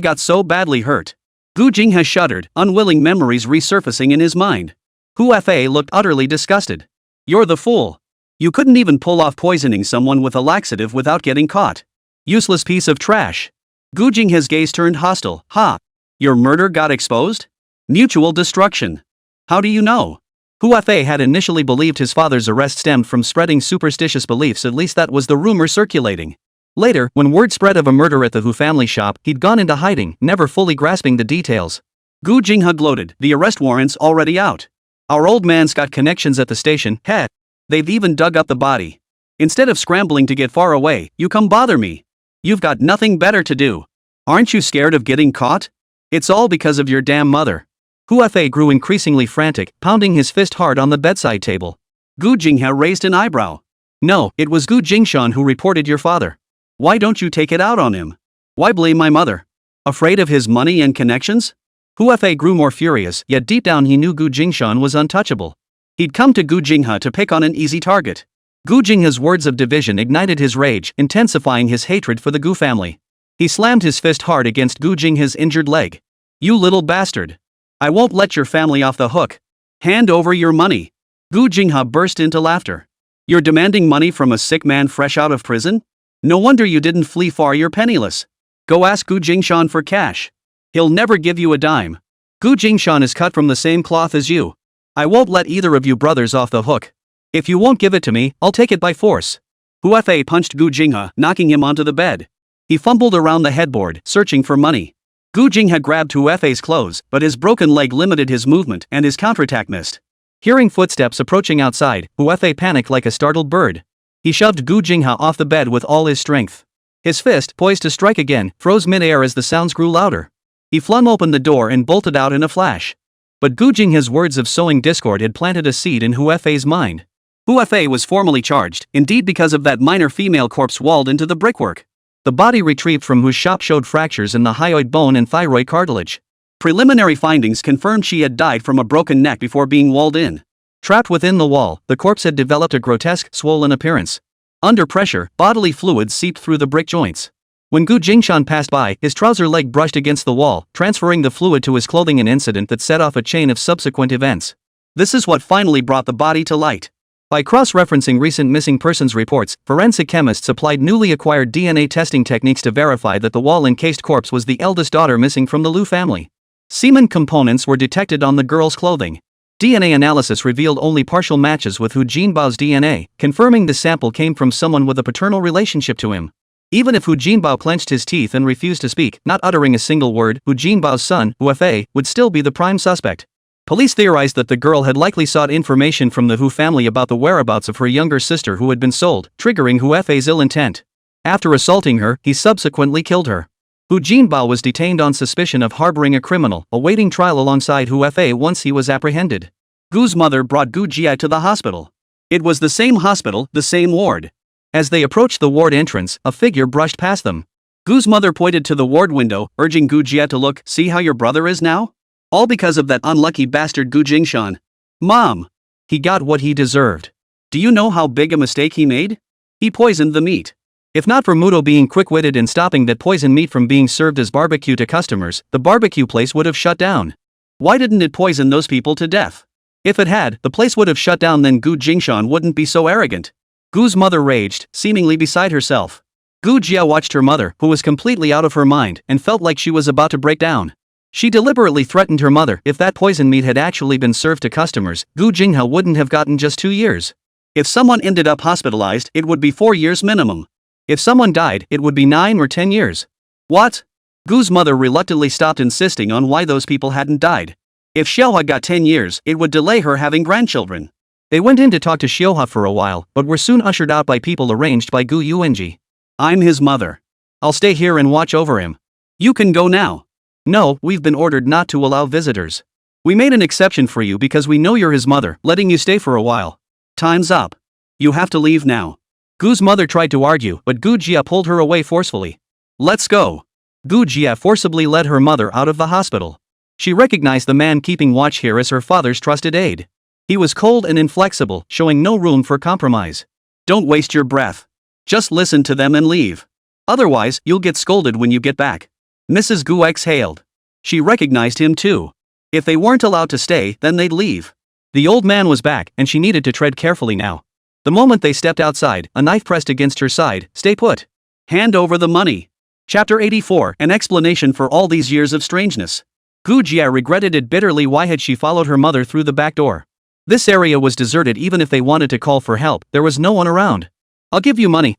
got so badly hurt. Gu Jingha shuddered, unwilling memories resurfacing in his mind. Huafei looked utterly disgusted. You're the fool. You couldn't even pull off poisoning someone with a laxative without getting caught. Useless piece of trash. Gu Jingha's gaze turned hostile. Ha! Your murder got exposed? Mutual destruction. How do you know? Huafei had initially believed his father's arrest stemmed from spreading superstitious beliefs, at least that was the rumor circulating. Later, when word spread of a murder at the Hu family shop, he'd gone into hiding, never fully grasping the details. Gu Jingha gloated, the arrest warrant's already out. Our old man's got connections at the station, heh. They've even dug up the body. Instead of scrambling to get far away, you come bother me. You've got nothing better to do. Aren't you scared of getting caught? It's all because of your damn mother. Huafei grew increasingly frantic, pounding his fist hard on the bedside table. Gu Jingha raised an eyebrow. No, it was Gu Jingshan who reported your father. Why don't you take it out on him? Why blame my mother? Afraid of his money and connections? Huafei grew more furious, yet deep down he knew Gu Jingshan was untouchable. He'd come to Gu Jingha to pick on an easy target. Gu Jingha's words of division ignited his rage, intensifying his hatred for the Gu family. He slammed his fist hard against Gu Jingha's injured leg. You little bastard. I won't let your family off the hook. Hand over your money. Gu Jingha burst into laughter. You're demanding money from a sick man fresh out of prison? No wonder you didn't flee far, you're penniless. Go ask Gu Jingshan for cash. He'll never give you a dime. Gu Jingshan is cut from the same cloth as you. I won't let either of you brothers off the hook. If you won't give it to me, I'll take it by force. Huafei punched Gu Jingha, knocking him onto the bed. He fumbled around the headboard, searching for money. Gu Jingha grabbed Huafei's clothes, but his broken leg limited his movement and his counterattack missed. Hearing footsteps approaching outside, Huafei panicked like a startled bird. He shoved Gu Jingha off the bed with all his strength. His fist, poised to strike again, froze mid-air as the sounds grew louder. He flung open the door and bolted out in a flash. But Gu Jingha's words of sowing discord had planted a seed in Huafei's mind. Huafei was formally charged, indeed because of that minor female corpse walled into the brickwork. The body retrieved from whose shop showed fractures in the hyoid bone and thyroid cartilage. Preliminary findings confirmed she had died from a broken neck before being walled in. Trapped within the wall, the corpse had developed a grotesque, swollen appearance. Under pressure, bodily fluids seeped through the brick joints. When Gu Jingshan passed by, his trouser leg brushed against the wall, transferring the fluid to his clothing, an incident that set off a chain of subsequent events. This is what finally brought the body to light. By cross-referencing recent missing persons reports, forensic chemists applied newly acquired DNA testing techniques to verify that the wall-encased corpse was the eldest daughter missing from the Liu family. Semen components were detected on the girl's clothing. DNA analysis revealed only partial matches with Hu Jinbao's DNA, confirming the sample came from someone with a paternal relationship to him. Even if Hu Jinbao clenched his teeth and refused to speak, not uttering a single word, Hu Jinbao's son, Huafei, would still be the prime suspect. Police theorized that the girl had likely sought information from the Hu family about the whereabouts of her younger sister who had been sold, triggering Huafei's ill intent. After assaulting her, he subsequently killed her. Hu Jinbao was detained on suspicion of harboring a criminal, awaiting trial alongside Huafei once he was apprehended. Gu's mother brought Gu Jia to the hospital. It was the same hospital, the same ward. As they approached the ward entrance, a figure brushed past them. Gu's mother pointed to the ward window, urging Gu Jia to look. See how your brother is now? All because of that unlucky bastard Gu Jingshan. Mom! He got what he deserved. Do you know how big a mistake he made? He poisoned the meat. If not for Muto being quick-witted in stopping that poisoned meat from being served as barbecue to customers, the barbecue place would have shut down. Why didn't it poison those people to death? If it had, the place would have shut down, then Gu Jingshan wouldn't be so arrogant. Gu's mother raged, seemingly beside herself. Gu Jia watched her mother, who was completely out of her mind, and felt like she was about to break down. She deliberately threatened her mother. If that poisoned meat had actually been served to customers, Gu Jingha wouldn't have gotten just 2 years. If someone ended up hospitalized, it would be 4 years minimum. If someone died, it would be 9 or 10 years. What? Gu's mother reluctantly stopped insisting on why those people hadn't died. If Xiaohua got 10 years, it would delay her having grandchildren. They went in to talk to Xiaohua for a while, but were soon ushered out by people arranged by Gu Yuanji. I'm his mother. I'll stay here and watch over him. You can go now. No, we've been ordered not to allow visitors. We made an exception for you because we know you're his mother, letting you stay for a while. Time's up. You have to leave now. Gu's mother tried to argue, but Gu Jia pulled her away forcefully. Let's go. Gu Jia forcibly led her mother out of the hospital. She recognized the man keeping watch here as her father's trusted aide. He was cold and inflexible, showing no room for compromise. Don't waste your breath. Just listen to them and leave. Otherwise, you'll get scolded when you get back. Mrs. Gu exhaled. She recognized him too. If they weren't allowed to stay, then they'd leave. The old man was back, and she needed to tread carefully now. The moment they stepped outside, a knife pressed against her side. Stay put. Hand over the money. Chapter 84, an explanation for all these years of strangeness. Gu Jia regretted it bitterly. Why had she followed her mother through the back door? This area was deserted. Even if they wanted to call for help, there was no one around. I'll give you money,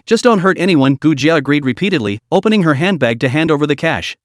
just don't hurt anyone, Gu Jia agreed repeatedly, opening her handbag to hand over the cash.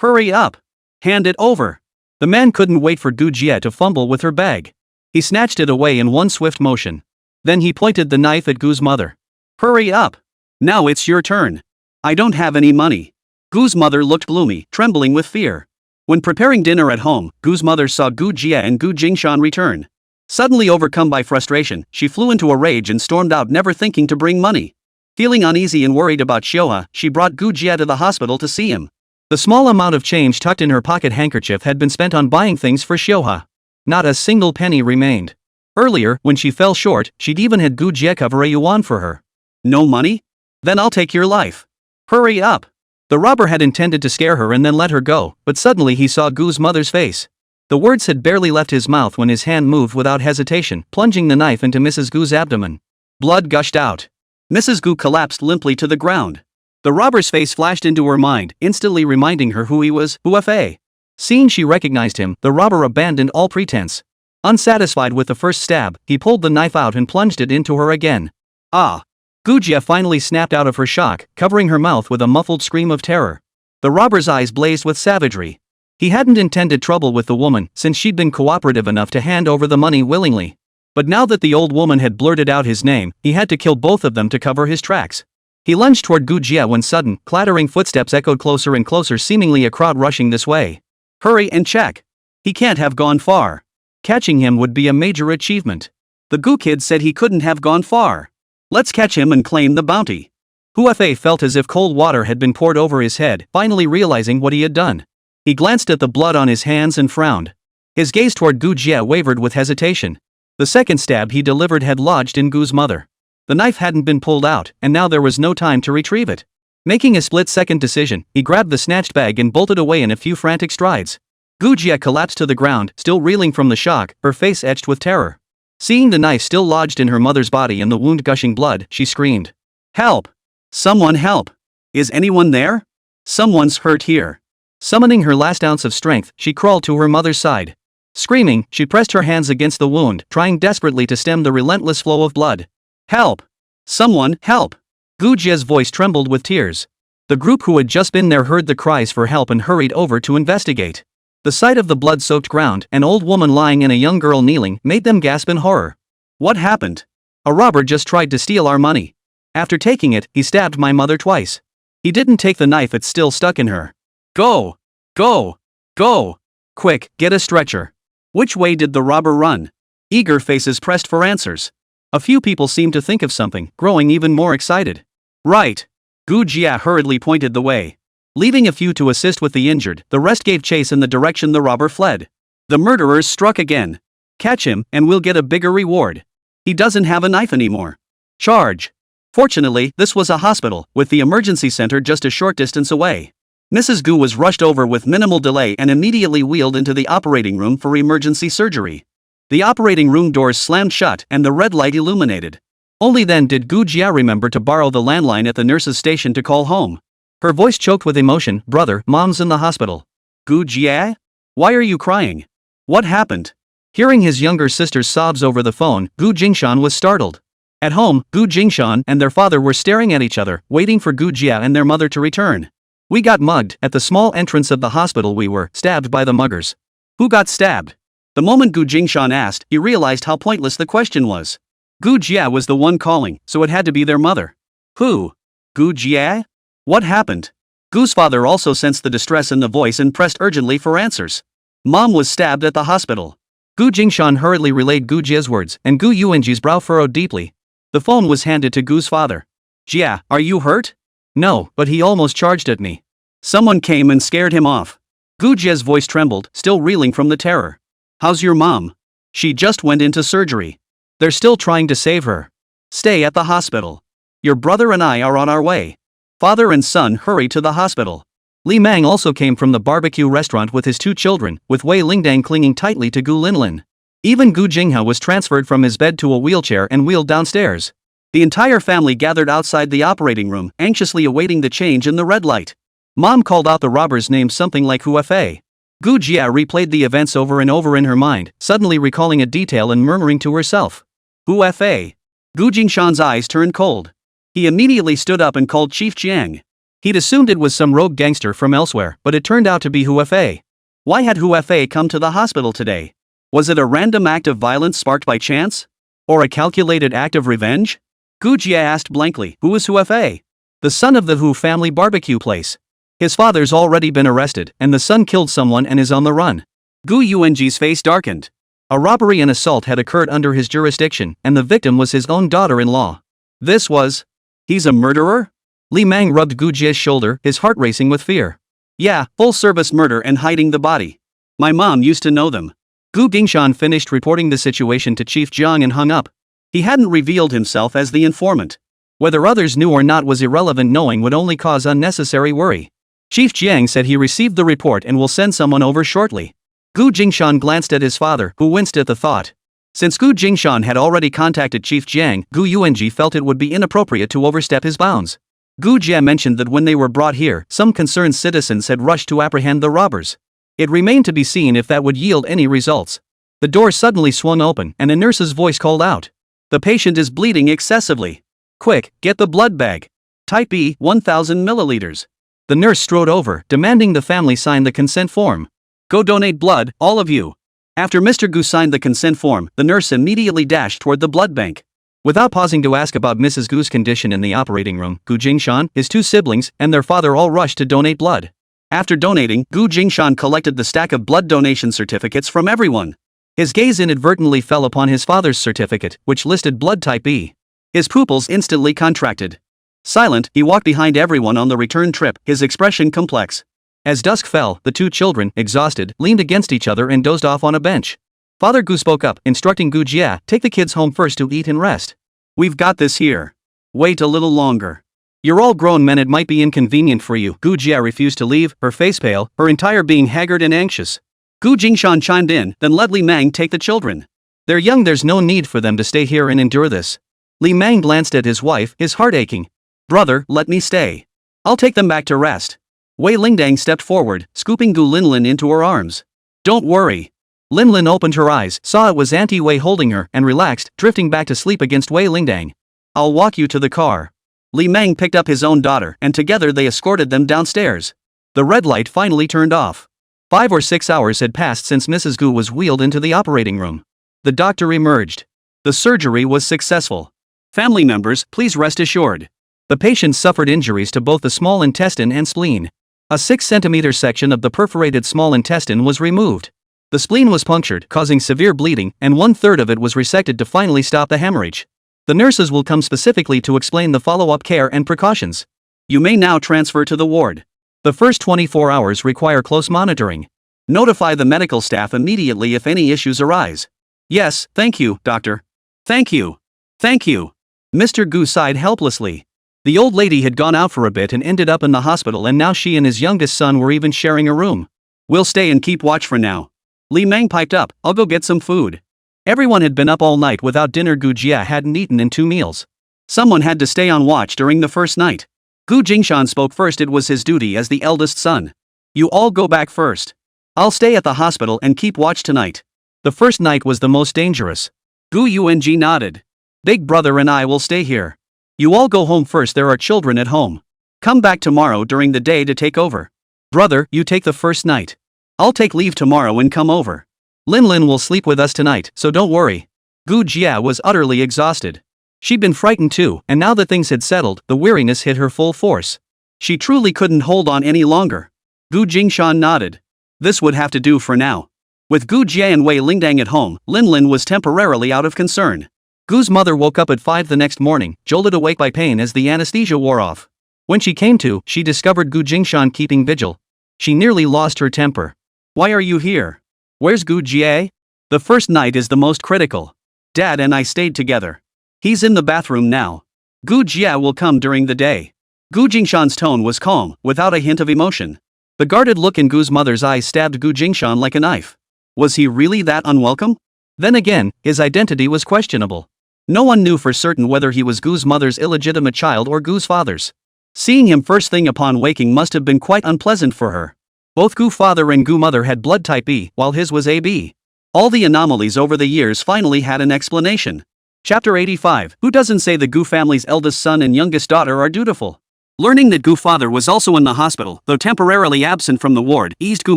Hurry up. Hand it over. The man couldn't wait for Gu Jia to fumble with her bag. He snatched it away in one swift motion. Then he pointed the knife at Gu's mother. Hurry up. Now it's your turn. I don't have any money. Gu's mother looked gloomy, trembling with fear. When preparing dinner at home, Gu's mother saw Gu Jia and Gu Jingshan return. Suddenly overcome by frustration, she flew into a rage and stormed out, never thinking to bring money. Feeling uneasy and worried about Xiaohua, she brought Gu Jia to the hospital to see him. The small amount of change tucked in her pocket handkerchief had been spent on buying things for Xiaohua. Not a single penny remained. Earlier, when she fell short, she'd even had Gu Jia cover a yuan for her. No money? Then I'll take your life. Hurry up. The robber had intended to scare her and then let her go, but suddenly he saw Gu's mother's face. The words had barely left his mouth when his hand moved without hesitation, plunging the knife into Mrs. Gu's abdomen. Blood gushed out. Mrs. Gu collapsed limply to the ground. The robber's face flashed into her mind, instantly reminding her who he was, Huafe. Seeing she recognized him, the robber abandoned all pretense. Unsatisfied with the first stab, he pulled the knife out and plunged it into her again. Ah! Gujia finally snapped out of her shock, covering her mouth with a muffled scream of terror. The robber's eyes blazed with savagery. He hadn't intended trouble with the woman, since she'd been cooperative enough to hand over the money willingly. But now that the old woman had blurted out his name, he had to kill both of them to cover his tracks. He lunged toward Gujia when sudden, clattering footsteps echoed closer and closer, seemingly a crowd rushing this way. Hurry and check. He can't have gone far. Catching him would be a major achievement. The Gu kid said he couldn't have gone far. Let's catch him and claim the bounty. Huafe felt as if cold water had been poured over his head, finally realizing what he had done. He glanced at the blood on his hands and frowned. His gaze toward Gu Jie wavered with hesitation. The second stab he delivered had lodged in Gu's mother. The knife hadn't been pulled out, and now there was no time to retrieve it. Making a split-second decision, he grabbed the snatched bag and bolted away in a few frantic strides. Gu Jie collapsed to the ground, still reeling from the shock, her face etched with terror. Seeing the knife still lodged in her mother's body and the wound gushing blood, she screamed. Help! Someone help! Is anyone there? Someone's hurt here. Summoning her last ounce of strength, she crawled to her mother's side. Screaming, she pressed her hands against the wound, trying desperately to stem the relentless flow of blood. Help! Someone, help! Gu Jie's voice trembled with tears. The group who had just been there heard the cries for help and hurried over to investigate. The sight of the blood-soaked ground, an old woman lying and a young girl kneeling, made them gasp in horror. What happened? A robber just tried to steal our money. After taking it, he stabbed my mother twice. He didn't take the knife, it's still stuck in her. Go! Go! Go! Quick, get a stretcher. Which way did the robber run? Eager faces pressed for answers. A few people seemed to think of something, growing even more excited. Right. Gu Jia hurriedly pointed the way. Leaving a few to assist with the injured, the rest gave chase in the direction the robber fled. The murderers struck again. Catch him, and we'll get a bigger reward. He doesn't have a knife anymore. Charge. Fortunately, this was a hospital, with the emergency center just a short distance away. Mrs. Gu was rushed over with minimal delay and immediately wheeled into the operating room for emergency surgery. The operating room doors slammed shut and the red light illuminated. Only then did Gu Jia remember to borrow the landline at the nurse's station to call home. Her voice choked with emotion. Brother, Mom's in the hospital. Gu Jia? Why are you crying? What happened? Hearing his younger sister's sobs over the phone, Gu Jingshan was startled. At home, Gu Jingshan and their father were staring at each other, waiting for Gu Jia and their mother to return. We got mugged. At the small entrance of the hospital we were stabbed by the muggers. Who got stabbed? The moment Gu Jingshan asked, he realized how pointless the question was. Gu Jia was the one calling, so it had to be their mother. Who? Gu Jia? What happened? Gu's father also sensed the distress in the voice and pressed urgently for answers. Mom was stabbed at the hospital. Gu Jingshan hurriedly relayed Gu Jia's words, and Gu Yuanji's brow furrowed deeply. The phone was handed to Gu's father. Jia, are you hurt? No, but he almost charged at me. Someone came and scared him off. Gu Jia's voice trembled, still reeling from the terror. How's your mom? She just went into surgery. They're still trying to save her. Stay at the hospital. Your brother and I are on our way. Father and son hurry to the hospital. Li Mang also came from the barbecue restaurant with his two children, with Wei Lingdang clinging tightly to Gu Linlin. Even Gu Jingha was transferred from his bed to a wheelchair and wheeled downstairs. The entire family gathered outside the operating room, anxiously awaiting the change in the red light. Mom called out the robber's name, something like Huafe. Gu Jia replayed the events over and over in her mind, suddenly recalling a detail and murmuring to herself. Huafe. Gu Jingshan's eyes turned cold. He immediately stood up and called Chief Jiang. He'd assumed it was some rogue gangster from elsewhere, but it turned out to be Huafe. Why had Huafe come to the hospital today? Was it a random act of violence sparked by chance? Or a calculated act of revenge? Gu Jia asked blankly, who is Huafe? The son of the Hu family barbecue place. His father's already been arrested, and the son killed someone and is on the run. Gu Yuanji's face darkened. A robbery and assault had occurred under his jurisdiction, and the victim was his own daughter-in-law. This was... He's a murderer? Li Mang rubbed Gu Jia's shoulder, his heart racing with fear. Yeah, full-service murder and hiding the body. My mom used to know them. Gu Jingshan finished reporting the situation to Chief Jiang and hung up. He hadn't revealed himself as the informant. Whether others knew or not was irrelevant, knowing would only cause unnecessary worry. Chief Jiang said he received the report and will send someone over shortly. Gu Jingshan glanced at his father, who winced at the thought. Since Gu Jingshan had already contacted Chief Jiang, Gu Yuanji felt it would be inappropriate to overstep his bounds. Gu Jie mentioned that when they were brought here, some concerned citizens had rushed to apprehend the robbers. It remained to be seen if that would yield any results. The door suddenly swung open and a nurse's voice called out. The patient is bleeding excessively. Quick, get the blood bag. Type B, 1000 milliliters. The nurse strode over, demanding the family sign the consent form. Go donate blood, all of you. After Mr. Gu signed the consent form, the nurse immediately dashed toward the blood bank. Without pausing to ask about Mrs. Gu's condition in the operating room, Gu Jingshan, his two siblings, and their father all rushed to donate blood. After donating, Gu Jingshan collected the stack of blood donation certificates from everyone. His gaze inadvertently fell upon his father's certificate, which listed blood type E. His pupils instantly contracted. Silent, he walked behind everyone on the return trip, his expression complex. As dusk fell, the two children, exhausted, leaned against each other and dozed off on a bench. Father Gu spoke up, instructing Gu Jie, take the kids home first to eat and rest. We've got this here. Wait a little longer. You're all grown men, it might be inconvenient for you. Gu Jie refused to leave, her face pale, her entire being haggard and anxious. Gu Jingshan chimed in, then let Li Mang take the children. They're young, there's no need for them to stay here and endure this. Li Mang glanced at his wife, his heart aching. Brother, let me stay. I'll take them back to rest. Wei Lingdang stepped forward, scooping Gu Linlin into her arms. Don't worry. Linlin opened her eyes, saw it was Auntie Wei holding her, and relaxed, drifting back to sleep against Wei Lingdang. I'll walk you to the car. Li Mang picked up his own daughter, and together they escorted them downstairs. The red light finally turned off. 5 or 6 hours had passed since Mrs. Gu was wheeled into the operating room. The doctor emerged. The surgery was successful. Family members, please rest assured. The patient suffered injuries to both the small intestine and spleen. A 6-centimeter section of the perforated small intestine was removed. The spleen was punctured, causing severe bleeding, and 1/3 of it was resected to finally stop the hemorrhage. The nurses will come specifically to explain the follow-up care and precautions. You may now transfer to the ward. The first 24 hours require close monitoring. Notify the medical staff immediately if any issues arise. Yes, thank you, doctor. Thank you. Thank you. Mr. Gu sighed helplessly. The old lady had gone out for a bit and ended up in the hospital, and now she and his youngest son were even sharing a room. We'll stay and keep watch for now. Li Mang piped up, I'll go get some food. Everyone had been up all night without dinner. Gu Jie hadn't eaten in 2 meals. Someone had to stay on watch during the first night. Gu Jingshan spoke first, it was his duty as the eldest son. You all go back first. I'll stay at the hospital and keep watch tonight. The first night was the most dangerous. Gu Yuanji nodded. Big brother and I will stay here. You all go home first, there are children at home. Come back tomorrow during the day to take over. Brother, you take the first night. I'll take leave tomorrow and come over. Linlin will sleep with us tonight, so don't worry. Gu Jie was utterly exhausted. She'd been frightened too, and now that things had settled, the weariness hit her full force. She truly couldn't hold on any longer. Gu Jingshan nodded. This would have to do for now. With Gu Jie and Wei Lingdang at home, Linlin was temporarily out of concern. Gu's mother woke up at 5 the next morning, jolted awake by pain as the anesthesia wore off. When she came to, she discovered Gu Jingshan keeping vigil. She nearly lost her temper. Why are you here? Where's Gu Jie? The first night is the most critical. Dad and I stayed together. He's in the bathroom now. Gu Jie will come during the day. Gu Jingshan's tone was calm, without a hint of emotion. The guarded look in Gu's mother's eyes stabbed Gu Jingshan like a knife. Was he really that unwelcome? Then again, his identity was questionable. No one knew for certain whether he was Gu's mother's illegitimate child or Gu's father's. Seeing him first thing upon waking must have been quite unpleasant for her. Both Gu father and Gu mother had blood type E, while his was AB. All the anomalies over the years finally had an explanation. Chapter 85. Who doesn't say the Gu family's eldest son and youngest daughter are dutiful? Learning that Gu father was also in the hospital, though temporarily absent from the ward, eased Gu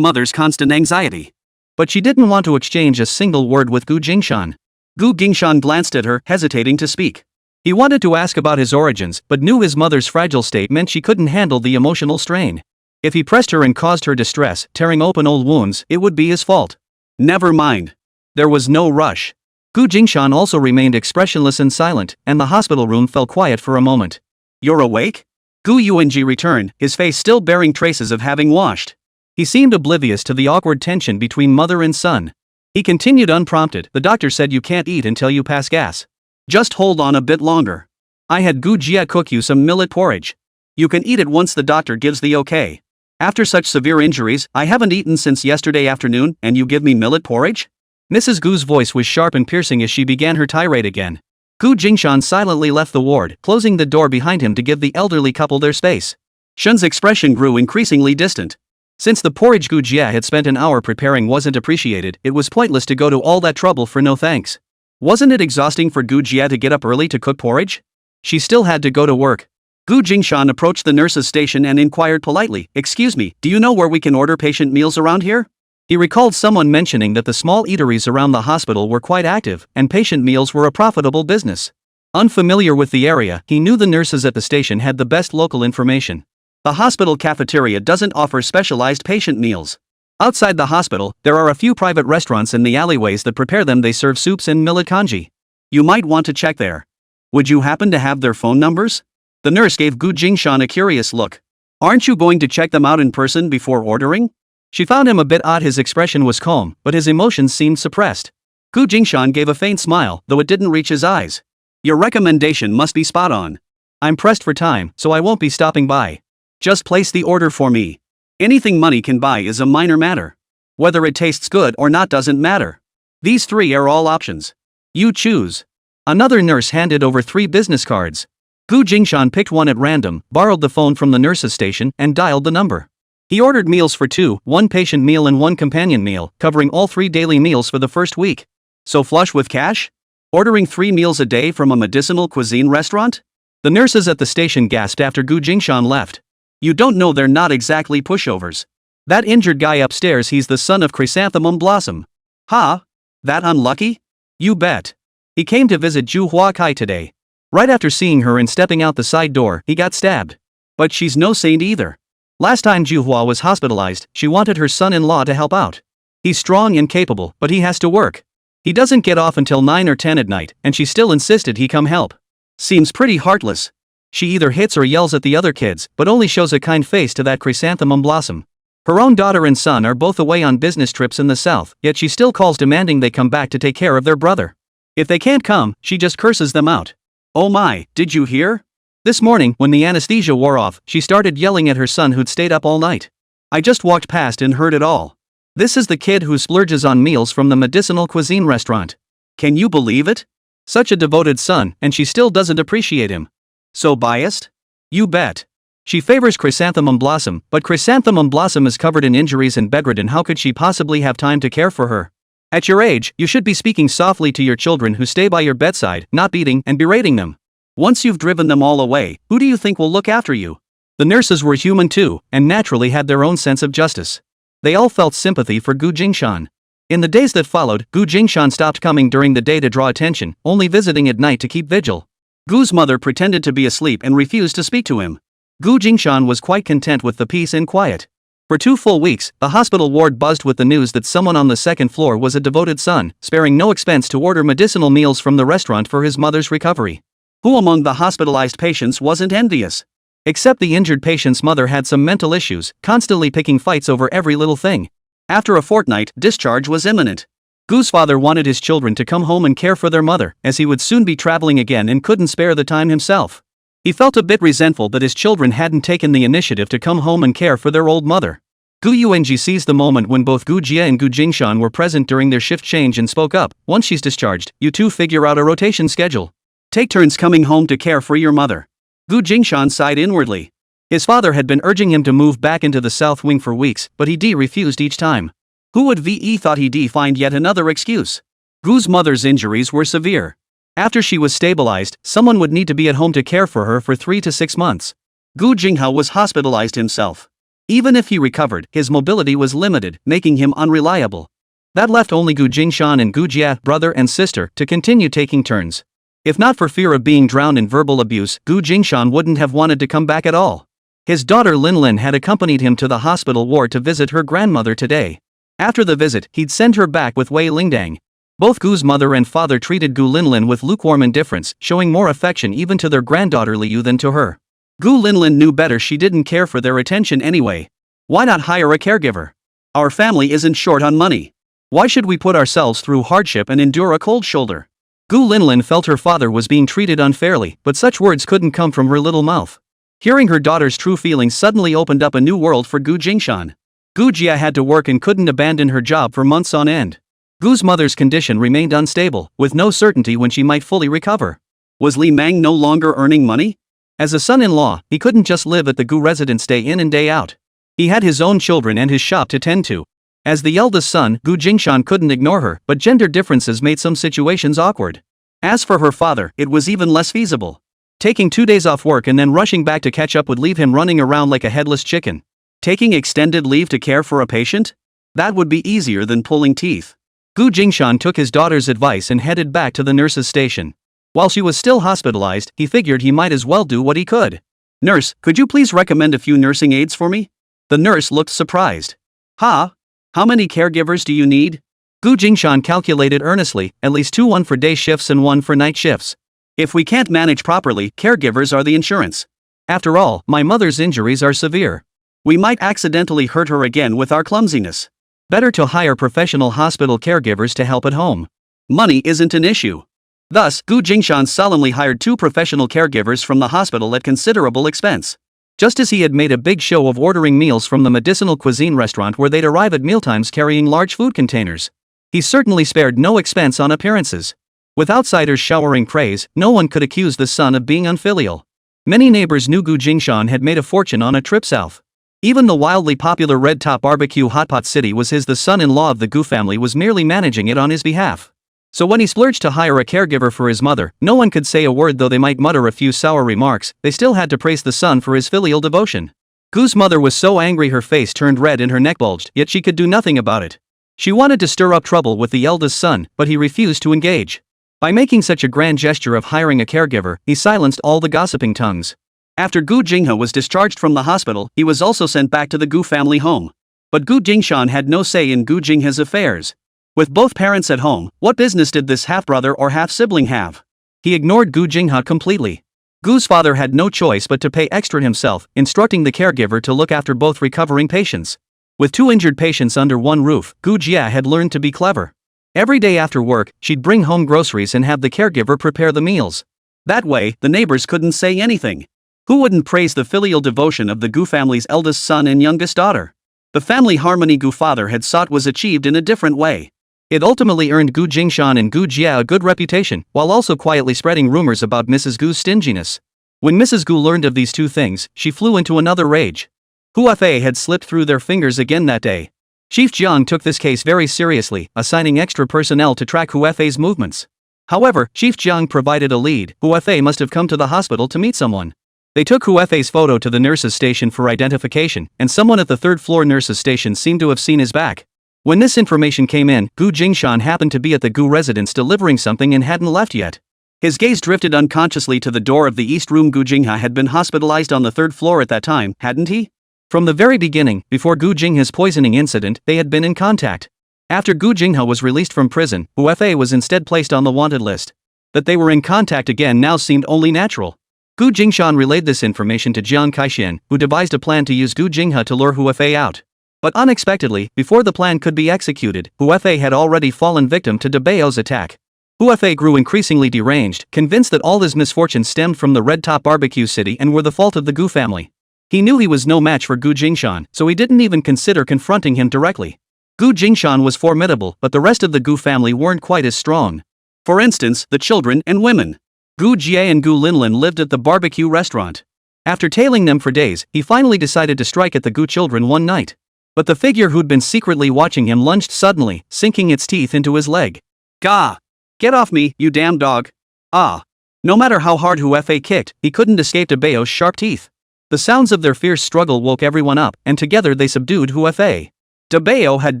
mother's constant anxiety. But she didn't want to exchange a single word with Gu Jingshan. Gu Jingshan glanced at her, hesitating to speak. He wanted to ask about his origins, but knew his mother's fragile state meant she couldn't handle the emotional strain. If he pressed her and caused her distress, tearing open old wounds, it would be his fault. Never mind. There was no rush. Gu Jingshan also remained expressionless and silent, and the hospital room fell quiet for a moment. You're awake? Gu Yuanji returned, his face still bearing traces of having washed. He seemed oblivious to the awkward tension between mother and son. He continued unprompted, the doctor said you can't eat until you pass gas. Just hold on a bit longer. I had Gu Jie cook you some millet porridge. You can eat it once the doctor gives the okay. After such severe injuries, I haven't eaten since yesterday afternoon, and you give me millet porridge? Mrs. Gu's voice was sharp and piercing as she began her tirade again. Gu Jingshan silently left the ward, closing the door behind him to give the elderly couple their space. Shun's expression grew increasingly distant. Since the porridge Gu Jia had spent an hour preparing wasn't appreciated, it was pointless to go to all that trouble for no thanks. Wasn't it exhausting for Gu Jia to get up early to cook porridge? She still had to go to work. Gu Jingshan approached the nurse's station and inquired politely, "Excuse me, do you know where we can order patient meals around here?" He recalled someone mentioning that the small eateries around the hospital were quite active, and patient meals were a profitable business. Unfamiliar with the area, he knew the nurses at the station had the best local information. The hospital cafeteria doesn't offer specialized patient meals. Outside the hospital, there are a few private restaurants in the alleyways that prepare them. They serve soups and millet congee. You might want to check there. Would you happen to have their phone numbers? The nurse gave Gu Jingshan a curious look. Aren't you going to check them out in person before ordering? She found him a bit odd. His expression was calm, but his emotions seemed suppressed. Gu Jingshan gave a faint smile, though it didn't reach his eyes. Your recommendation must be spot on. I'm pressed for time, so I won't be stopping by. Just place the order for me. Anything money can buy is a minor matter. Whether it tastes good or not doesn't matter. These three are all options. You choose. Another nurse handed over 3 business cards. Gu Jingshan picked one at random, borrowed the phone from the nurse's station, and dialed the number. He ordered meals for 2, 1 patient meal and 1 companion meal, covering all 3 daily meals for the first week. So flush with cash? Ordering 3 meals a day from a medicinal cuisine restaurant? The nurses at the station gasped after Gu Jingshan left. You don't know they're not exactly pushovers. That injured guy upstairs, he's the son of Chrysanthemum Blossom. Huh? That unlucky? You bet. He came to visit Ju Hua Kai today. Right after seeing her and stepping out the side door, he got stabbed. But she's no saint either. Last time Ju Hua was hospitalized, she wanted her son-in-law to help out. He's strong and capable, but he has to work. He doesn't get off until 9 or 10 at night, and she still insisted he come help. Seems pretty heartless. She either hits or yells at the other kids, but only shows a kind face to that Chrysanthemum Blossom. Her own daughter and son are both away on business trips in the south, yet she still calls demanding they come back to take care of their brother. If they can't come, she just curses them out. Oh my, did you hear? This morning, when the anesthesia wore off, she started yelling at her son who'd stayed up all night. I just walked past and heard it all. This is the kid who splurges on meals from the medicinal cuisine restaurant. Can you believe it? Such a devoted son, and she still doesn't appreciate him. So biased? You bet. She favors Chrysanthemum Blossom, but Chrysanthemum Blossom is covered in injuries and bedridden. How could she possibly have time to care for her? At your age, you should be speaking softly to your children who stay by your bedside, not beating and berating them. Once you've driven them all away, who do you think will look after you? The nurses were human too, and naturally had their own sense of justice. They all felt sympathy for Gu Jingshan. In the days that followed, Gu Jingshan stopped coming during the day to draw attention, only visiting at night to keep vigil. Gu's mother pretended to be asleep and refused to speak to him. Gu Jingshan was quite content with the peace and quiet. For 2 full weeks, the hospital ward buzzed with the news that someone on the 2nd floor was a devoted son, sparing no expense to order medicinal meals from the restaurant for his mother's recovery. Who among the hospitalized patients wasn't envious? Except the injured patient's mother had some mental issues, constantly picking fights over every little thing. After a fortnight, discharge was imminent. Gu's father wanted his children to come home and care for their mother, as he would soon be traveling again and couldn't spare the time himself. He felt a bit resentful that his children hadn't taken the initiative to come home and care for their old mother. Gu Yuanji seized the moment when both Gu Jia and Gu Jingshan were present during their shift change and spoke up. Once she's discharged, you two figure out a rotation schedule. Take turns coming home to care for your mother. Gu Jingshan sighed inwardly. His father had been urging him to move back into the south wing for weeks, but he refused each time. Who would thought he'd find yet another excuse? Gu's mother's injuries were severe. After she was stabilized, someone would need to be at home to care for her for 3 to 6 months. Gu Jinghao was hospitalized himself. Even if he recovered, his mobility was limited, making him unreliable. That left only Gu Jingshan and Gu Jia, brother and sister, to continue taking turns. If not for fear of being drowned in verbal abuse, Gu Jingshan wouldn't have wanted to come back at all. His daughter Lin Lin had accompanied him to the hospital ward to visit her grandmother today. After the visit, he'd send her back with Wei Lingdang. Both Gu's mother and father treated Gu Linlin with lukewarm indifference, showing more affection even to their granddaughter Liu than to her. Gu Linlin knew better. She didn't care for their attention anyway. Why not hire a caregiver? Our family isn't short on money. Why should we put ourselves through hardship and endure a cold shoulder? Gu Linlin felt her father was being treated unfairly, but such words couldn't come from her little mouth. Hearing her daughter's true feelings suddenly opened up a new world for Gu Jingshan. Gu Jia had to work and couldn't abandon her job for months on end. Gu's mother's condition remained unstable, with no certainty when she might fully recover. Was Li Mang no longer earning money? As a son-in-law, he couldn't just live at the Gu residence day in and day out. He had his own children and his shop to tend to. As the eldest son, Gu Jingshan couldn't ignore her, but gender differences made some situations awkward. As for her father, it was even less feasible. Taking 2 days off work and then rushing back to catch up would leave him running around like a headless chicken. Taking extended leave to care for a patient? That would be easier than pulling teeth. Gu Jingshan took his daughter's advice and headed back to the nurse's station. While she was still hospitalized, he figured he might as well do what he could. "Nurse, could you please recommend a few nursing aides for me?" The nurse looked surprised. "Ha? How many caregivers do you need?" Gu Jingshan calculated earnestly, at least 2, 1 for day shifts and 1 for night shifts. "If we can't manage properly, caregivers are the insurance. After all, my mother's injuries are severe. We might accidentally hurt her again with our clumsiness. Better to hire professional hospital caregivers to help at home. Money isn't an issue." Thus, Gu Jingshan solemnly hired 2 professional caregivers from the hospital at considerable expense. Just as he had made a big show of ordering meals from the medicinal cuisine restaurant where they'd arrive at mealtimes carrying large food containers, he certainly spared no expense on appearances. With outsiders showering praise, no one could accuse the son of being unfilial. Many neighbors knew Gu Jingshan had made a fortune on a trip south. Even the wildly popular Red Top Barbecue Hotpot City was his. The son-in-law of the Gu family was merely managing it on his behalf. So when he splurged to hire a caregiver for his mother, no one could say a word. Though they might mutter a few sour remarks, they still had to praise the son for his filial devotion. Gu's mother was so angry her face turned red and her neck bulged, yet she could do nothing about it. She wanted to stir up trouble with the eldest son, but he refused to engage. By making such a grand gesture of hiring a caregiver, he silenced all the gossiping tongues. After Gu Jinghe was discharged from the hospital, he was also sent back to the Gu family home. But Gu Jingshan had no say in Gu Jinghe's affairs. With both parents at home, what business did this half-brother or half-sibling have? He ignored Gu Jinghe completely. Gu's father had no choice but to pay extra himself, instructing the caregiver to look after both recovering patients. With 2 injured patients under one roof, Gu Jia had learned to be clever. Every day after work, she'd bring home groceries and have the caregiver prepare the meals. That way, the neighbors couldn't say anything. Who wouldn't praise the filial devotion of the Gu family's eldest son and youngest daughter? The family harmony Gu father had sought was achieved in a different way. It ultimately earned Gu Jingshan and Gu Jia a good reputation, while also quietly spreading rumors about Mrs. Gu's stinginess. When Mrs. Gu learned of these 2 things, she flew into another rage. Hua Fei had slipped through their fingers again that day. Chief Jiang took this case very seriously, assigning extra personnel to track Hua Fei's movements. However, Chief Jiang provided a lead. Hua Fei must have come to the hospital to meet someone. They took Hua Fei's photo to the nurse's station for identification, and someone at the 3rd floor nurse's station seemed to have seen his back. When this information came in, Gu Jingshan happened to be at the Gu residence delivering something and hadn't left yet. His gaze drifted unconsciously to the door of the east room. Gu Jinghe had been hospitalized on the 3rd floor at that time, hadn't he? From the very beginning, before Gu Jinghe's poisoning incident, they had been in contact. After Gu Jinghe was released from prison, Hua Fei was instead placed on the wanted list. That they were in contact again now seemed only natural. Gu Jingshan relayed this information to Jiang Kaixin, who devised a plan to use Gu Jinghe to lure Hua Fei out. But unexpectedly, before the plan could be executed, Hua Fei had already fallen victim to De Bao's attack. Hua Fei grew increasingly deranged, convinced that all his misfortunes stemmed from the Red Top Barbecue City and were the fault of the Gu family. He knew he was no match for Gu Jingshan, so he didn't even consider confronting him directly. Gu Jingshan was formidable, but the rest of the Gu family weren't quite as strong. For instance, the children and women. Gu Jie and Gu Linlin lived at the barbecue restaurant. After tailing them for days, he finally decided to strike at the Gu children one night. But the figure who'd been secretly watching him lunged suddenly, sinking its teeth into his leg. "Gah! Get off me, you damn dog!" Ah! No matter how hard Hua Fei kicked, he couldn't escape De Bao's sharp teeth. The sounds of their fierce struggle woke everyone up, and together they subdued Hua Fei. De Bao had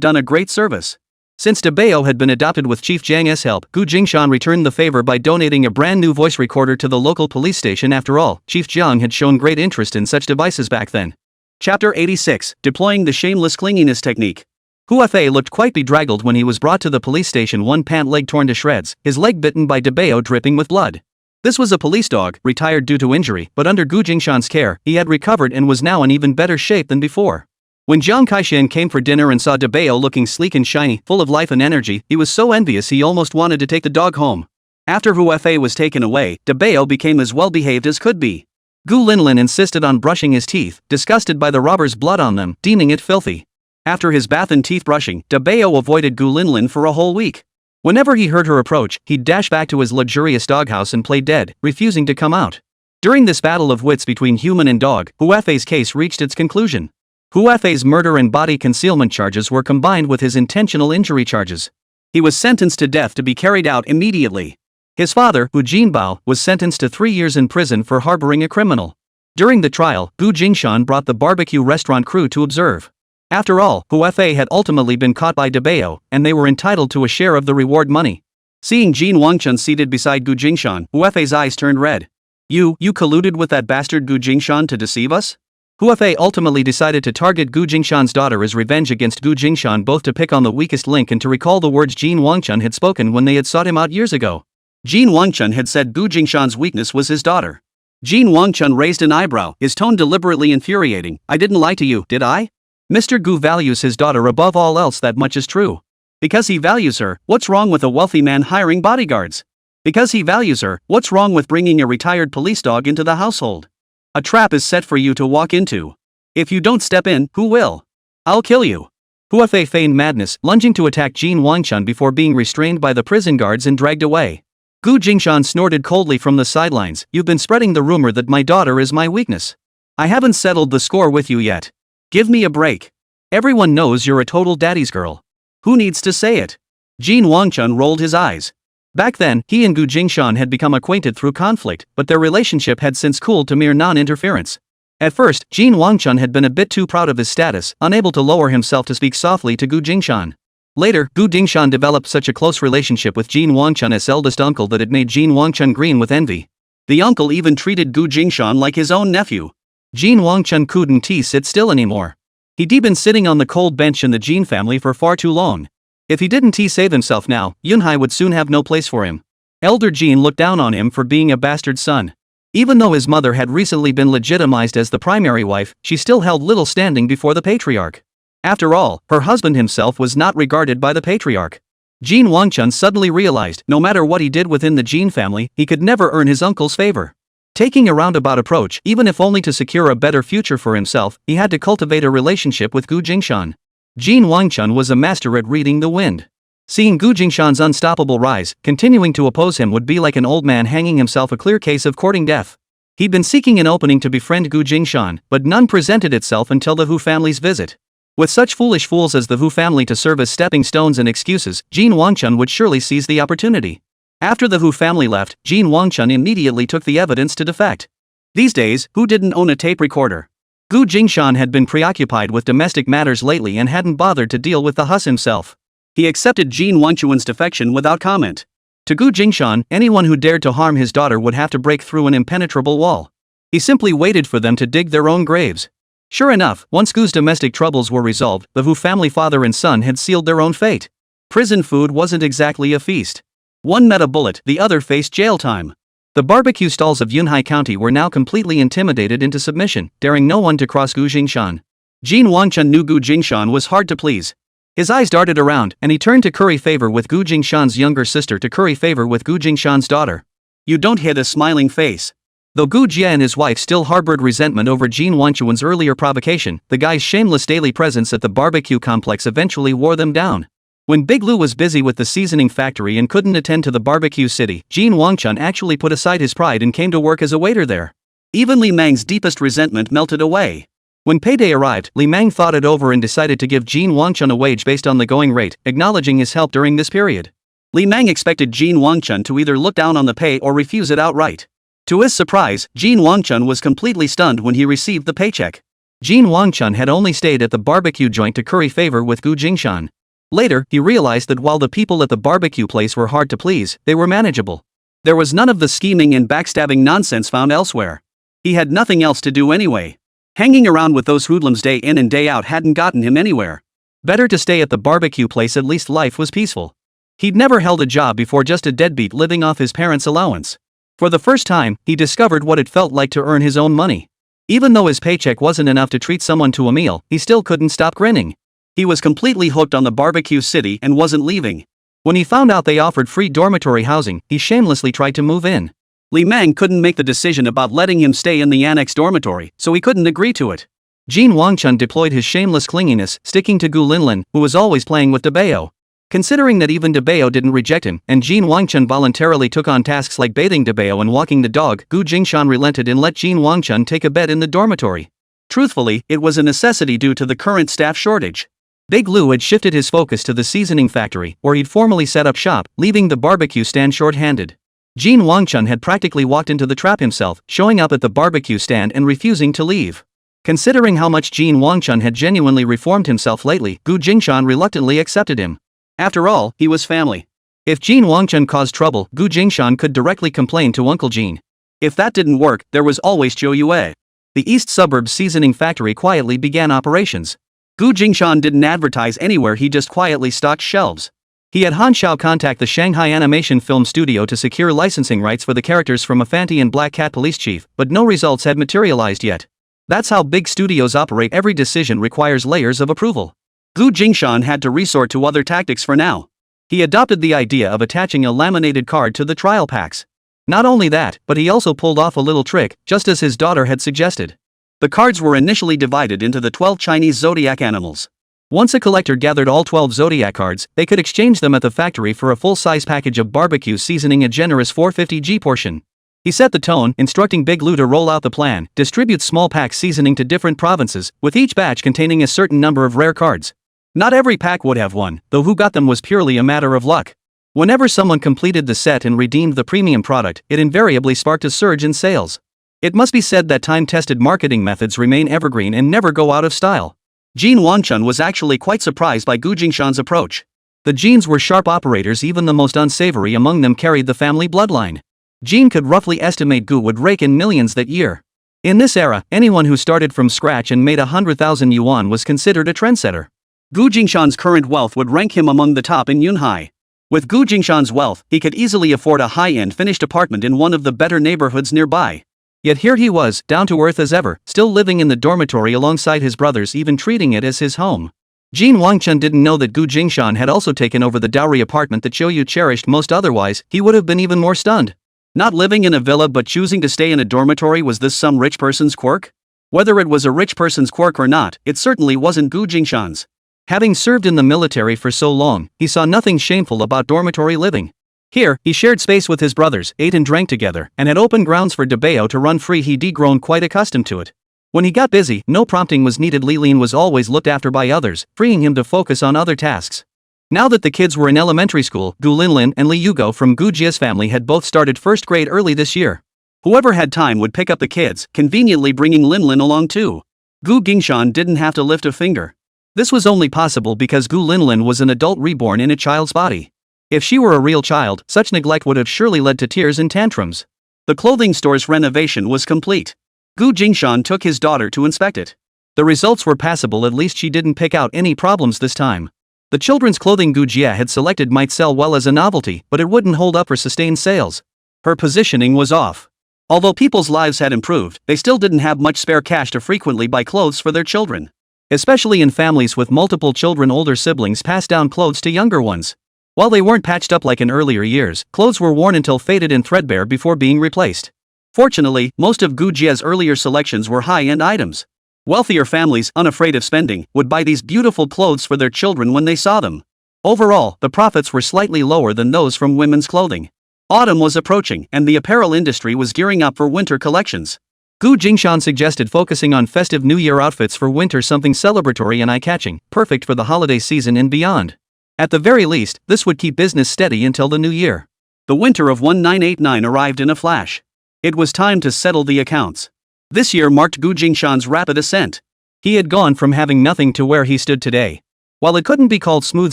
done a great service. Since De Bao had been adopted with Chief Jiang's help, Gu Jingshan returned the favor by donating a brand new voice recorder to the local police station. After all, Chief Jiang had shown great interest in such devices back then. Chapter 86, Deploying the Shameless Clinginess Technique. Hua Fei looked quite bedraggled when he was brought to the police station, one pant leg torn to shreds, his leg bitten by De Bao dripping with blood. This was a police dog, retired due to injury, but under Gu Jingshan's care, he had recovered and was now in even better shape than before. When Jiang Kaixin came for dinner and saw De Bao looking sleek and shiny, full of life and energy, he was so envious he almost wanted to take the dog home. After Hua Fei was taken away, De Bao became as well behaved as could be. Gu Linlin insisted on brushing his teeth, disgusted by the robber's blood on them, deeming it filthy. After his bath and teeth brushing, Dabeo avoided Gu Linlin for a whole week. Whenever he heard her approach, he'd dash back to his luxurious doghouse and play dead, refusing to come out. During this battle of wits between human and dog, Huafei's case reached its conclusion. Huafei's murder and body concealment charges were combined with his intentional injury charges. He was sentenced to death to be carried out immediately. His father, Hu Jinbao, was sentenced to 3 years in prison for harboring a criminal. During the trial, Gu Jingshan brought the barbecue restaurant crew to observe. After all, Huafei had ultimately been caught by Dabeo, and they were entitled to a share of the reward money. Seeing Jin Wangchun seated beside Gu Jingshan, Huafei's eyes turned red. You colluded with that bastard Gu Jingshan to deceive us? Huafei ultimately decided to target Gu Jingshan's daughter as revenge against Gu Jingshan, both to pick on the weakest link and to recall the words Jin Wangchun had spoken when they had sought him out years ago. Jin Wangchun had said Gu Jingshan's weakness was his daughter. Jin Wangchun raised an eyebrow, his tone deliberately infuriating. I didn't lie to you, did I? Mr. Gu values his daughter above all else, that much is true. Because he values her, what's wrong with a wealthy man hiring bodyguards? Because he values her, what's wrong with bringing a retired police dog into the household? A trap is set for you to walk into. If you don't step in, who will? I'll kill you. Huafei feigned madness, lunging to attack Jin Wangchun before being restrained by the prison guards and dragged away. Gu Jingshan snorted coldly from the sidelines. You've been spreading the rumor that my daughter is my weakness. I haven't settled the score with you yet. Give me a break. Everyone knows you're a total daddy's girl. Who needs to say it? Jin Wangchun rolled his eyes. Back then, he and Gu Jingshan had become acquainted through conflict, but their relationship had since cooled to mere non-interference. At first, Jin Wangchun had been a bit too proud of his status, unable to lower himself to speak softly to Gu Jingshan. Later, Gu Jingshan developed such a close relationship with Jin Wangchun as eldest uncle that it made Jin Wangchun green with envy. The uncle even treated Gu Jingshan like his own nephew. Jin Wangchun couldn't sit still anymore. He'd been sitting on the cold bench in the Jin family for far too long. If he didn't save himself now, Yunhai would soon have no place for him. Elder Jin looked down on him for being a bastard son. Even though his mother had recently been legitimized as the primary wife, she still held little standing before the patriarch. After all, her husband himself was not regarded by the patriarch. Jin Wangchun suddenly realized, no matter what he did within the Jin family, he could never earn his uncle's favor. Taking a roundabout approach, even if only to secure a better future for himself, he had to cultivate a relationship with Gu Jingshan. Jin Wangchun was a master at reading the wind. Seeing Gu Jingshan's unstoppable rise, continuing to oppose him would be like an old man hanging himself, a clear case of courting death. He'd been seeking an opening to befriend Gu Jingshan, but none presented itself until the Hu family's visit. With such foolish fools as the Hu family to serve as stepping stones and excuses, Jin Wangchun would surely seize the opportunity. After the Hu family left, Jin Wangchun immediately took the evidence to defect. These days, who didn't own a tape recorder? Gu Jingshan had been preoccupied with domestic matters lately and hadn't bothered to deal with the Hus himself. He accepted Jin Wangchun's defection without comment. To Gu Jingshan, anyone who dared to harm his daughter would have to break through an impenetrable wall. He simply waited for them to dig their own graves. Sure enough, once Gu's domestic troubles were resolved, the Hu family father and son had sealed their own fate. Prison food wasn't exactly a feast. One met a bullet, the other faced jail time. The barbecue stalls of Yunhai County were now completely intimidated into submission, daring no one to cross Gu Jingshan. Jin Wangchun knew Gu Jingshan was hard to please. His eyes darted around, and he turned to curry favor with Gu Jingshan's younger sister to curry favor with Gu Jingshan's daughter. You don't hit a smiling face. Though Gu Jie and his wife still harbored resentment over Jin Wangchun's earlier provocation, the guy's shameless daily presence at the barbecue complex eventually wore them down. When Big Lu was busy with the seasoning factory and couldn't attend to the barbecue city, Jin Wangchun actually put aside his pride and came to work as a waiter there. Even Li Mang's deepest resentment melted away. When payday arrived, Li Mang thought it over and decided to give Jin Wangchun a wage based on the going rate, acknowledging his help during this period. Li Mang expected Jin Wangchun to either look down on the pay or refuse it outright. To his surprise, Jin Wangchun was completely stunned when he received the paycheck. Jin Wangchun had only stayed at the barbecue joint to curry favor with Gu Jingshan. Later, he realized that while the people at the barbecue place were hard to please, they were manageable. There was none of the scheming and backstabbing nonsense found elsewhere. He had nothing else to do anyway. Hanging around with those hoodlums day in and day out hadn't gotten him anywhere. Better to stay at the barbecue place, at least life was peaceful. He'd never held a job before, just a deadbeat living off his parents' allowance. For the first time, he discovered what it felt like to earn his own money. Even though his paycheck wasn't enough to treat someone to a meal, he still couldn't stop grinning. He was completely hooked on the barbecue city and wasn't leaving. When he found out they offered free dormitory housing, he shamelessly tried to move in. Li Mang couldn't make the decision about letting him stay in the annex dormitory, so he couldn't agree to it. Jin Wangchun deployed his shameless clinginess, sticking to Gu Linlin, who was always playing with Debao. Considering that even Debao didn't reject him, and Jin Wangchun voluntarily took on tasks like bathing Debao and walking the dog, Gu Jingshan relented and let Jin Wangchun take a bed in the dormitory. Truthfully, it was a necessity due to the current staff shortage. Big Lou had shifted his focus to the seasoning factory, where he'd formally set up shop, leaving the barbecue stand short-handed. Jin Wangchun had practically walked into the trap himself, showing up at the barbecue stand and refusing to leave. Considering how much Jin Wangchun had genuinely reformed himself lately, Gu Jingshan reluctantly accepted him. After all, he was family. If Jin Wangchun caused trouble, Gu Jingshan could directly complain to Uncle Jin. If that didn't work, there was always Zhou Yue. The East Suburbs seasoning factory quietly began operations. Gu Jingshan didn't advertise anywhere, he just quietly stocked shelves. He had Han Xiao contact the Shanghai Animation Film Studio to secure licensing rights for the characters from Afanti and Black Cat Police Chief, but no results had materialized yet. That's how big studios operate, every decision requires layers of approval. Gu Jingshan had to resort to other tactics for now. He adopted the idea of attaching a laminated card to the trial packs. Not only that, but he also pulled off a little trick, just as his daughter had suggested. The cards were initially divided into the 12 Chinese zodiac animals. Once a collector gathered all 12 zodiac cards, they could exchange them at the factory for a full-size package of barbecue seasoning, a generous 450g portion. He set the tone, instructing Big Lou to roll out the plan, distribute small pack seasoning to different provinces, with each batch containing a certain number of rare cards. Not every pack would have one, though who got them was purely a matter of luck. Whenever someone completed the set and redeemed the premium product, it invariably sparked a surge in sales. It must be said that time-tested marketing methods remain evergreen and never go out of style. Jin Wangchun was actually quite surprised by Gu Jingshan's approach. The Jins were sharp operators, even the most unsavory among them carried the family bloodline. Jin could roughly estimate Gu would rake in millions that year. In this era, anyone who started from scratch and made 100,000 yuan was considered a trendsetter. Gu Jingshan's current wealth would rank him among the top in Yunhai. With Gu Jingshan's wealth, he could easily afford a high-end finished apartment in one of the better neighborhoods nearby. Yet here he was, down to earth as ever, still living in the dormitory alongside his brothers, even treating it as his home. Jin Wangchun didn't know that Gu Jingshan had also taken over the dowry apartment that Zhou Yu cherished most, otherwise, he would have been even more stunned. Not living in a villa but choosing to stay in a dormitory, was this some rich person's quirk? Whether it was a rich person's quirk or not, it certainly wasn't Gu Jingshan's. Having served in the military for so long, he saw nothing shameful about dormitory living. Here, he shared space with his brothers, ate and drank together, and had open grounds for Debao to run free. He'd grown quite accustomed to it. When he got busy, no prompting was needed. Li Lin was always looked after by others, freeing him to focus on other tasks. Now that the kids were in elementary school, Gu Linlin and Li Yugo from Gu Jia's family had both started first grade early this year. Whoever had time would pick up the kids, conveniently bringing Linlin along too. Gu Jingshan didn't have to lift a finger. This was only possible because Gu Linlin was an adult reborn in a child's body. If she were a real child, such neglect would have surely led to tears and tantrums. The clothing store's renovation was complete. Gu Jingshan took his daughter to inspect it. The results were passable, at least she didn't pick out any problems this time. The children's clothing Gu Jia had selected might sell well as a novelty, but it wouldn't hold up for sustained sales. Her positioning was off. Although people's lives had improved, they still didn't have much spare cash to frequently buy clothes for their children. Especially in families with multiple children, older siblings passed down clothes to younger ones. While they weren't patched up like in earlier years, clothes were worn until faded and threadbare before being replaced. Fortunately, most of Gu Jia's earlier selections were high-end items. Wealthier families, unafraid of spending, would buy these beautiful clothes for their children when they saw them. Overall, the profits were slightly lower than those from women's clothing. Autumn was approaching, and the apparel industry was gearing up for winter collections. Gu Jingshan suggested focusing on festive New Year outfits for winter, something celebratory and eye-catching, perfect for the holiday season and beyond. At the very least, this would keep business steady until the new year. The winter of 1989 arrived in a flash. It was time to settle the accounts. This year marked Gu Jingshan's rapid ascent. He had gone from having nothing to where he stood today. While it couldn't be called smooth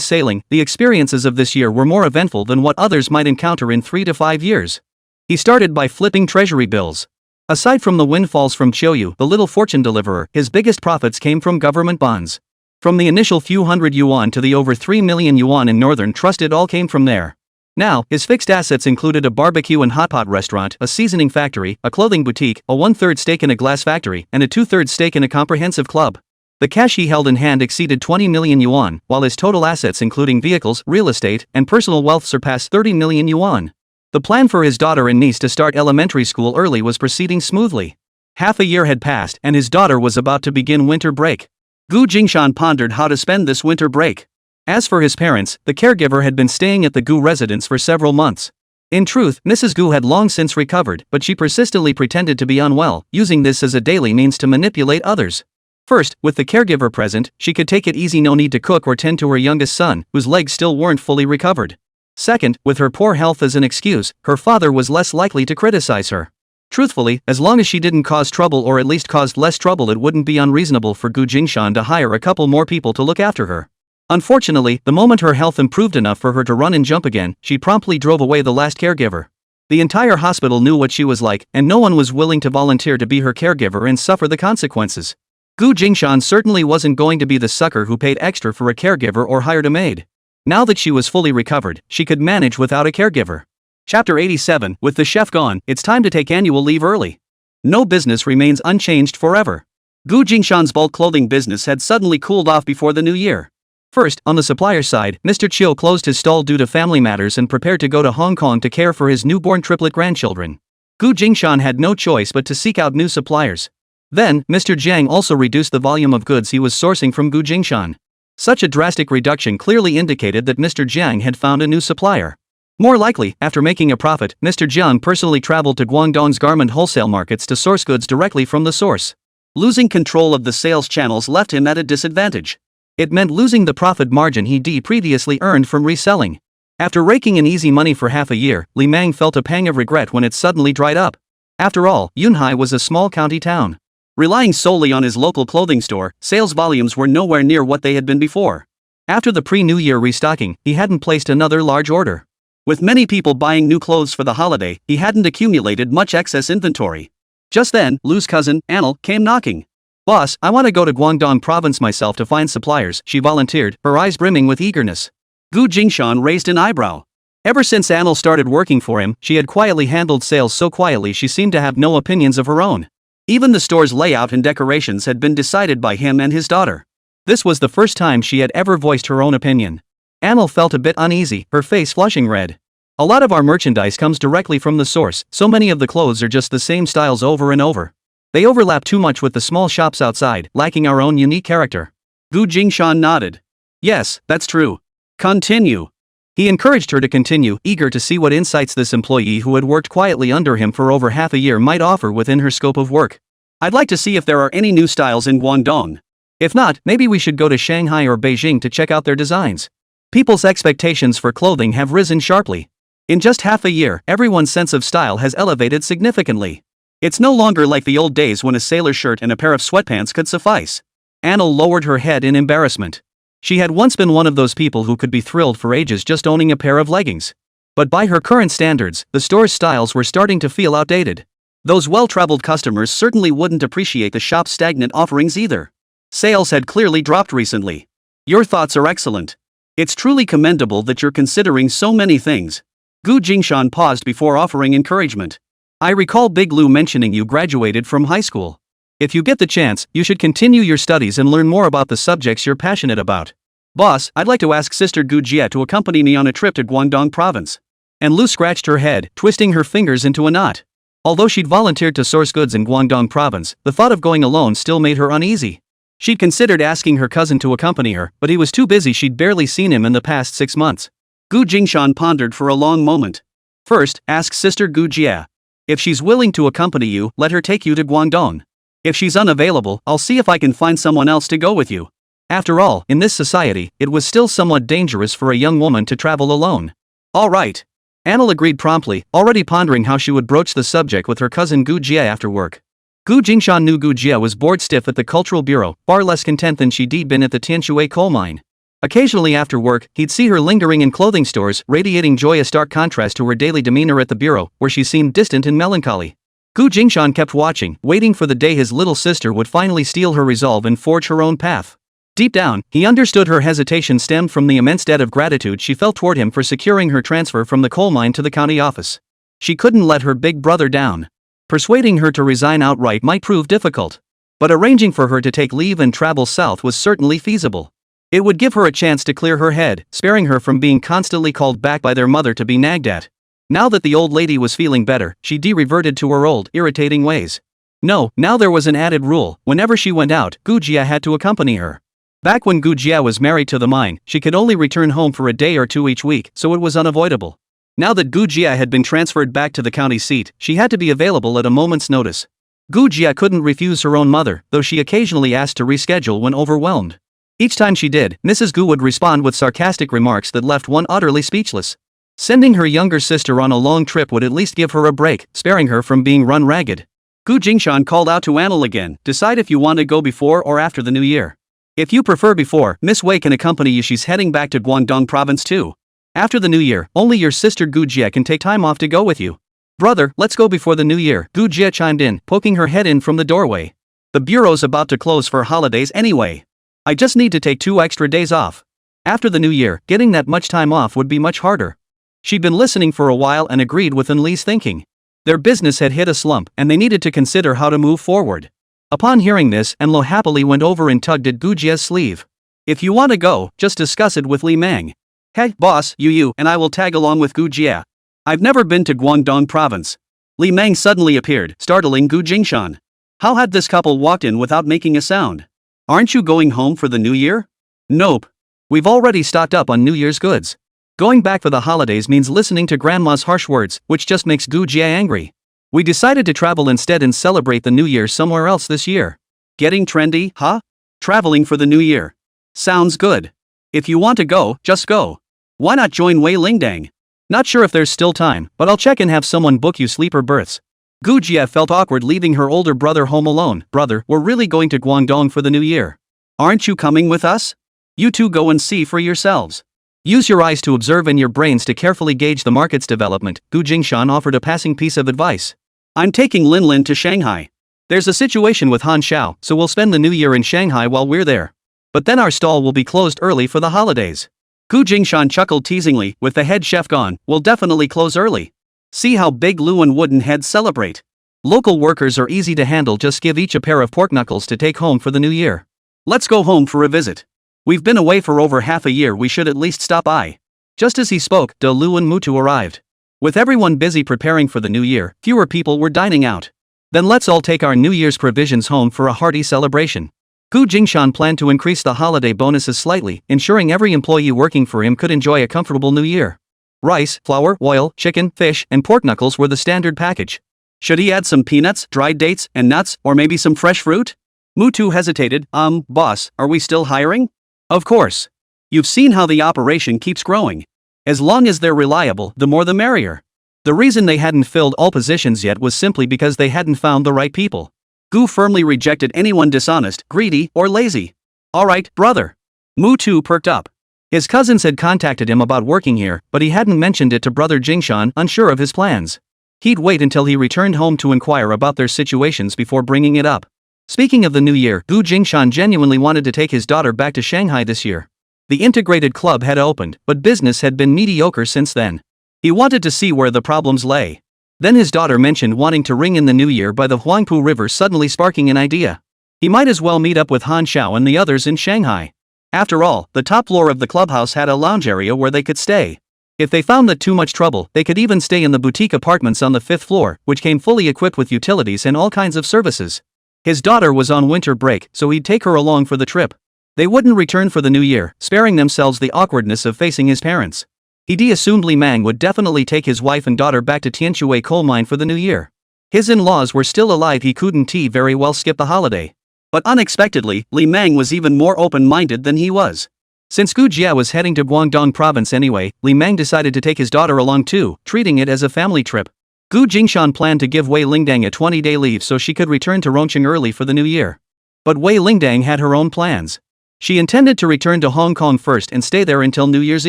sailing, the experiences of this year were more eventful than what others might encounter in 3 to 5 years. He started by flipping treasury bills. Aside from the windfalls from Qiuyu, the little fortune deliverer, his biggest profits came from government bonds. From the initial few hundred yuan to the over 3 million yuan in Northern Trust, it all came from there. Now, his fixed assets included a barbecue and hotpot restaurant, a seasoning factory, a clothing boutique, a 1/3 stake in a glass factory, and a 2/3 stake in a comprehensive club. The cash he held in hand exceeded 20 million yuan, while his total assets including vehicles, real estate, and personal wealth surpassed 30 million yuan. The plan for his daughter and niece to start elementary school early was proceeding smoothly. Half a year had passed and his daughter was about to begin winter break. Gu Jingshan pondered how to spend this winter break. As for his parents, the caregiver had been staying at the Gu residence for several months. In truth, Mrs. Gu had long since recovered, but she persistently pretended to be unwell, using this as a daily means to manipulate others. First, with the caregiver present, she could take it easy, no need to cook or tend to her youngest son, whose legs still weren't fully recovered. Second, with her poor health as an excuse, her father was less likely to criticize her. Truthfully, as long as she didn't cause trouble or at least caused less trouble, it wouldn't be unreasonable for Gu Jingshan to hire a couple more people to look after her. Unfortunately, the moment her health improved enough for her to run and jump again, she promptly drove away the last caregiver. The entire hospital knew what she was like, and no one was willing to volunteer to be her caregiver and suffer the consequences. Gu Jingshan certainly wasn't going to be the sucker who paid extra for a caregiver or hired a maid. Now that she was fully recovered, she could manage without a caregiver. Chapter 87. With the chef gone, it's time to take annual leave early. No business remains unchanged forever. Gu Jingshan's bulk clothing business had suddenly cooled off before the new year. First, on the supplier side, Mr. Chiu closed his stall due to family matters and prepared to go to Hong Kong to care for his newborn triplet grandchildren. Gu Jingshan had no choice but to seek out new suppliers. Then, Mr. Jiang also reduced the volume of goods he was sourcing from Gu Jingshan. Such a drastic reduction clearly indicated that Mr. Jiang had found a new supplier. More likely, after making a profit, Mr. Jiang personally traveled to Guangdong's garment wholesale markets to source goods directly from the source. Losing control of the sales channels left him at a disadvantage. It meant losing the profit margin he previously earned from reselling. After raking in easy money for half a year, Li Mang felt a pang of regret when it suddenly dried up. After all, Yunhai was a small county town. Relying solely on his local clothing store, sales volumes were nowhere near what they had been before. After the pre-New Year restocking, he hadn't placed another large order. With many people buying new clothes for the holiday, he hadn't accumulated much excess inventory. Just then, Lu's cousin, Anil, came knocking. "Boss, I want to go to Guangdong province myself to find suppliers," she volunteered, her eyes brimming with eagerness. Gu Jingshan raised an eyebrow. Ever since Anil started working for him, she had quietly handled sales so quietly she seemed to have no opinions of her own. Even the store's layout and decorations had been decided by him and his daughter. This was the first time she had ever voiced her own opinion. Anil felt a bit uneasy, her face flushing red. "A lot of our merchandise comes directly from the source, so many of the clothes are just the same styles over and over. They overlap too much with the small shops outside, lacking our own unique character." Gu Jingshan nodded. "Yes, that's true. Continue." He encouraged her to continue, eager to see what insights this employee who had worked quietly under him for over half a year might offer within her scope of work. "I'd like to see if there are any new styles in Guangdong. If not, maybe we should go to Shanghai or Beijing to check out their designs. People's expectations for clothing have risen sharply. In just half a year, everyone's sense of style has elevated significantly. It's no longer like the old days when a sailor shirt and a pair of sweatpants could suffice." Anil lowered her head in embarrassment. She had once been one of those people who could be thrilled for ages just owning a pair of leggings. But by her current standards, the store's styles were starting to feel outdated. Those well-traveled customers certainly wouldn't appreciate the shop's stagnant offerings either. Sales had clearly dropped recently. "Your thoughts are excellent. It's truly commendable that you're considering so many things." Gu Jingshan paused before offering encouragement. "I recall Big Lu mentioning you graduated from high school. If you get the chance, you should continue your studies and learn more about the subjects you're passionate about." "Boss, I'd like to ask Sister Gu Jie to accompany me on a trip to Guangdong province." And Lu scratched her head, twisting her fingers into a knot. Although she'd volunteered to source goods in Guangdong province, the thought of going alone still made her uneasy. She'd considered asking her cousin to accompany her, but he was too busy. She'd barely seen him in the past 6 months. Gu Jingshan pondered for a long moment. "First, ask Sister Gu Jie. If she's willing to accompany you, let her take you to Guangdong. If she's unavailable, I'll see if I can find someone else to go with you." After all, in this society, it was still somewhat dangerous for a young woman to travel alone. "All right." Anil agreed promptly, already pondering how she would broach the subject with her cousin Gu Jie after work. Gu Jingshan knew Gu Jie was bored stiff at the Cultural Bureau, far less content than she'd been at the Tianshui coal mine. Occasionally after work, he'd see her lingering in clothing stores, radiating joy, a stark contrast to her daily demeanor at the bureau, where she seemed distant and melancholy. Gu Jingshan kept watching, waiting for the day his little sister would finally steel her resolve and forge her own path. Deep down, he understood her hesitation stemmed from the immense debt of gratitude she felt toward him for securing her transfer from the coal mine to the county office. She couldn't let her big brother down. Persuading her to resign outright might prove difficult. But arranging for her to take leave and travel south was certainly feasible. It would give her a chance to clear her head, sparing her from being constantly called back by their mother to be nagged at. Now that the old lady was feeling better, she reverted to her old, irritating ways. No, now there was an added rule: whenever she went out, Gujia had to accompany her. Back when Gujia was married to the mine, she could only return home for a day or two each week, so it was unavoidable. Now that Gujia had been transferred back to the county seat, she had to be available at a moment's notice. Gujia couldn't refuse her own mother, though she occasionally asked to reschedule when overwhelmed. Each time she did, Mrs. Gu would respond with sarcastic remarks that left one utterly speechless. Sending her younger sister on a long trip would at least give her a break, sparing her from being run ragged. Gu Jingshan called out to Anil again: "Decide if you want to go before or after the new year. If you prefer before, Miss Wei can accompany you. She's heading back to Guangdong province too. After the new year, only your sister Gujia can take time off to go with you." "Brother, let's go before the new year," Gujia chimed in, poking her head in from the doorway. "The bureau's about to close for holidays anyway. I just need to take 2 extra days off. After the new year, getting that much time off would be much harder." She'd been listening for a while and agreed with Enli's thinking. Their business had hit a slump, and they needed to consider how to move forward. Upon hearing this, Enlo happily went over and tugged at Gujia's sleeve. "If you want to go, just discuss it with Li Mang. Hey, boss, you and I will tag along with Gujia. I've never been to Guangdong province." Li Mang suddenly appeared, startling Gu Jingshan. How had this couple walked in without making a sound? "Aren't you going home for the new year?" "Nope. We've already stocked up on New Year's goods. Going back for the holidays means listening to Grandma's harsh words, which just makes Gujia angry. We decided to travel instead and celebrate the new year somewhere else this year." "Getting trendy, huh? Traveling for the new year. Sounds good. If you want to go, just go. Why not join Wei Lingdang? Not sure if there's still time, but I'll check and have someone book you sleeper berths." Gujia felt awkward leaving her older brother home alone. "Brother, we're really going to Guangdong for the new year. Aren't you coming with us? You two go and see for yourselves. Use your eyes to observe and your brains to carefully gauge the market's development," Gu Jingshan offered a passing piece of advice. "I'm taking Lin Lin to Shanghai. There's a situation with Han Xiao, so we'll spend the new year in Shanghai while we're there. But then our stall will be closed early for the holidays." Gu Jingshan chuckled teasingly. "With the head chef gone, we'll definitely close early. See how Big Lu and Wooden Head celebrate. Local workers are easy to handle, just give each a pair of pork knuckles to take home for the new year. Let's go home for a visit. We've been away for over half a year, we should at least stop by." Just as he spoke, De Lu and Mutu arrived. With everyone busy preparing for the new year, fewer people were dining out. "Then let's all take our New Year's provisions home for a hearty celebration." Gu Jingshan planned to increase the holiday bonuses slightly, ensuring every employee working for him could enjoy a comfortable new year. Rice, flour, oil, chicken, fish, and pork knuckles were the standard package. Should he add some peanuts, dried dates, and nuts, or maybe some fresh fruit? Mutu hesitated. Boss, are we still hiring?" "Of course. You've seen how the operation keeps growing. As long as they're reliable, the more the merrier." The reason they hadn't filled all positions yet was simply because they hadn't found the right people. Gu firmly rejected anyone dishonest, greedy, or lazy. "All right, brother." Mutu perked up. His cousins had contacted him about working here, but he hadn't mentioned it to brother Jingshan, unsure of his plans. He'd wait until he returned home to inquire about their situations before bringing it up. Speaking of the new year, Gu Jingshan genuinely wanted to take his daughter back to Shanghai this year. The integrated club had opened, but business had been mediocre since then. He wanted to see where the problems lay. Then his daughter mentioned wanting to ring in the new year by the Huangpu River, suddenly sparking an idea. He might as well meet up with Han Xiao and the others in Shanghai. After all, the top floor of the clubhouse had a lounge area where they could stay. If they found that too much trouble, they could even stay in the boutique apartments on the 5th floor, which came fully equipped with utilities and all kinds of services. His daughter was on winter break, so he'd take her along for the trip. They wouldn't return for the new year, sparing themselves the awkwardness of facing his parents. He assumed Li Mang would definitely take his wife and daughter back to Tianshui coal mine for the new year. His in-laws were still alive, he couldn't very well skip the holiday. But unexpectedly, Li Mang was even more open-minded than he was. Since Gu Jia was heading to Guangdong province anyway, Li Mang decided to take his daughter along too, treating it as a family trip. Gu Jingshan planned to give Wei Lingdang a 20-day leave so she could return to Rongqing early for the new year. But Wei Lingdang had her own plans. She intended to return to Hong Kong first and stay there until New Year's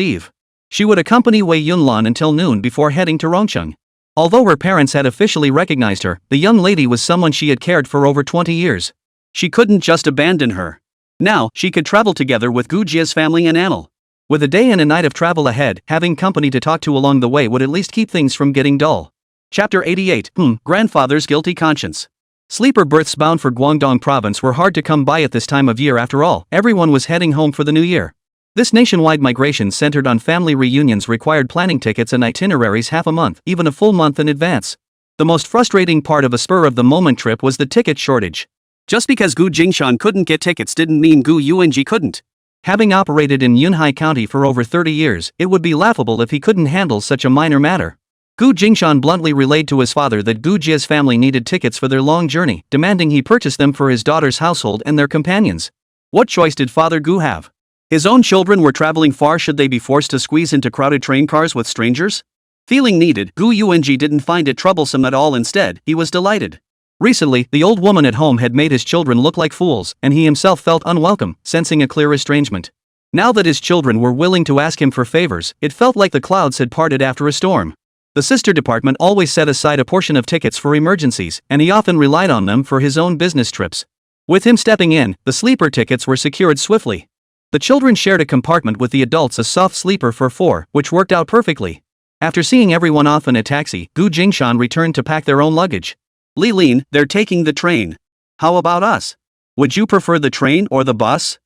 Eve. She would accompany Wei Yunlan until noon before heading to Rongqing. Although her parents had officially recognized her, the young lady was someone she had cared for over 20 years. She couldn't just abandon her. Now, she could travel together with Gu Jia's family and Anil. With a day and a night of travel ahead, having company to talk to along the way would at least keep things from getting dull. Chapter 88. Grandfather's Guilty Conscience. Sleeper berths bound for Guangdong province were hard to come by at this time of year. After all, everyone was heading home for the new year. This nationwide migration centered on family reunions required planning tickets and itineraries half a month, even a full month in advance. The most frustrating part of a spur-of-the-moment trip was the ticket shortage. Just because Gu Jingshan couldn't get tickets didn't mean Gu Yuanji couldn't. Having operated in Yunhai County for over 30 years, it would be laughable if he couldn't handle such a minor matter. Gu Jingshan bluntly relayed to his father that Gu Jia's family needed tickets for their long journey, demanding he purchase them for his daughter's household and their companions. What choice did Father Gu have? His own children were traveling far. Should they be forced to squeeze into crowded train cars with strangers? Feeling needed, Gu Yuanji didn't find it troublesome at all. Instead, he was delighted. Recently, the old woman at home had made his children look like fools, and he himself felt unwelcome, sensing a clear estrangement. Now that his children were willing to ask him for favors, it felt like the clouds had parted after a storm. The sister department always set aside a portion of tickets for emergencies, and he often relied on them for his own business trips. With him stepping in, the sleeper tickets were secured swiftly. The children shared a compartment with the adults, a soft sleeper for 4, which worked out perfectly. After seeing everyone off in a taxi, Gu Jingshan returned to pack their own luggage. Li Lin, they're taking the train. How about us? Would you prefer the train or the bus?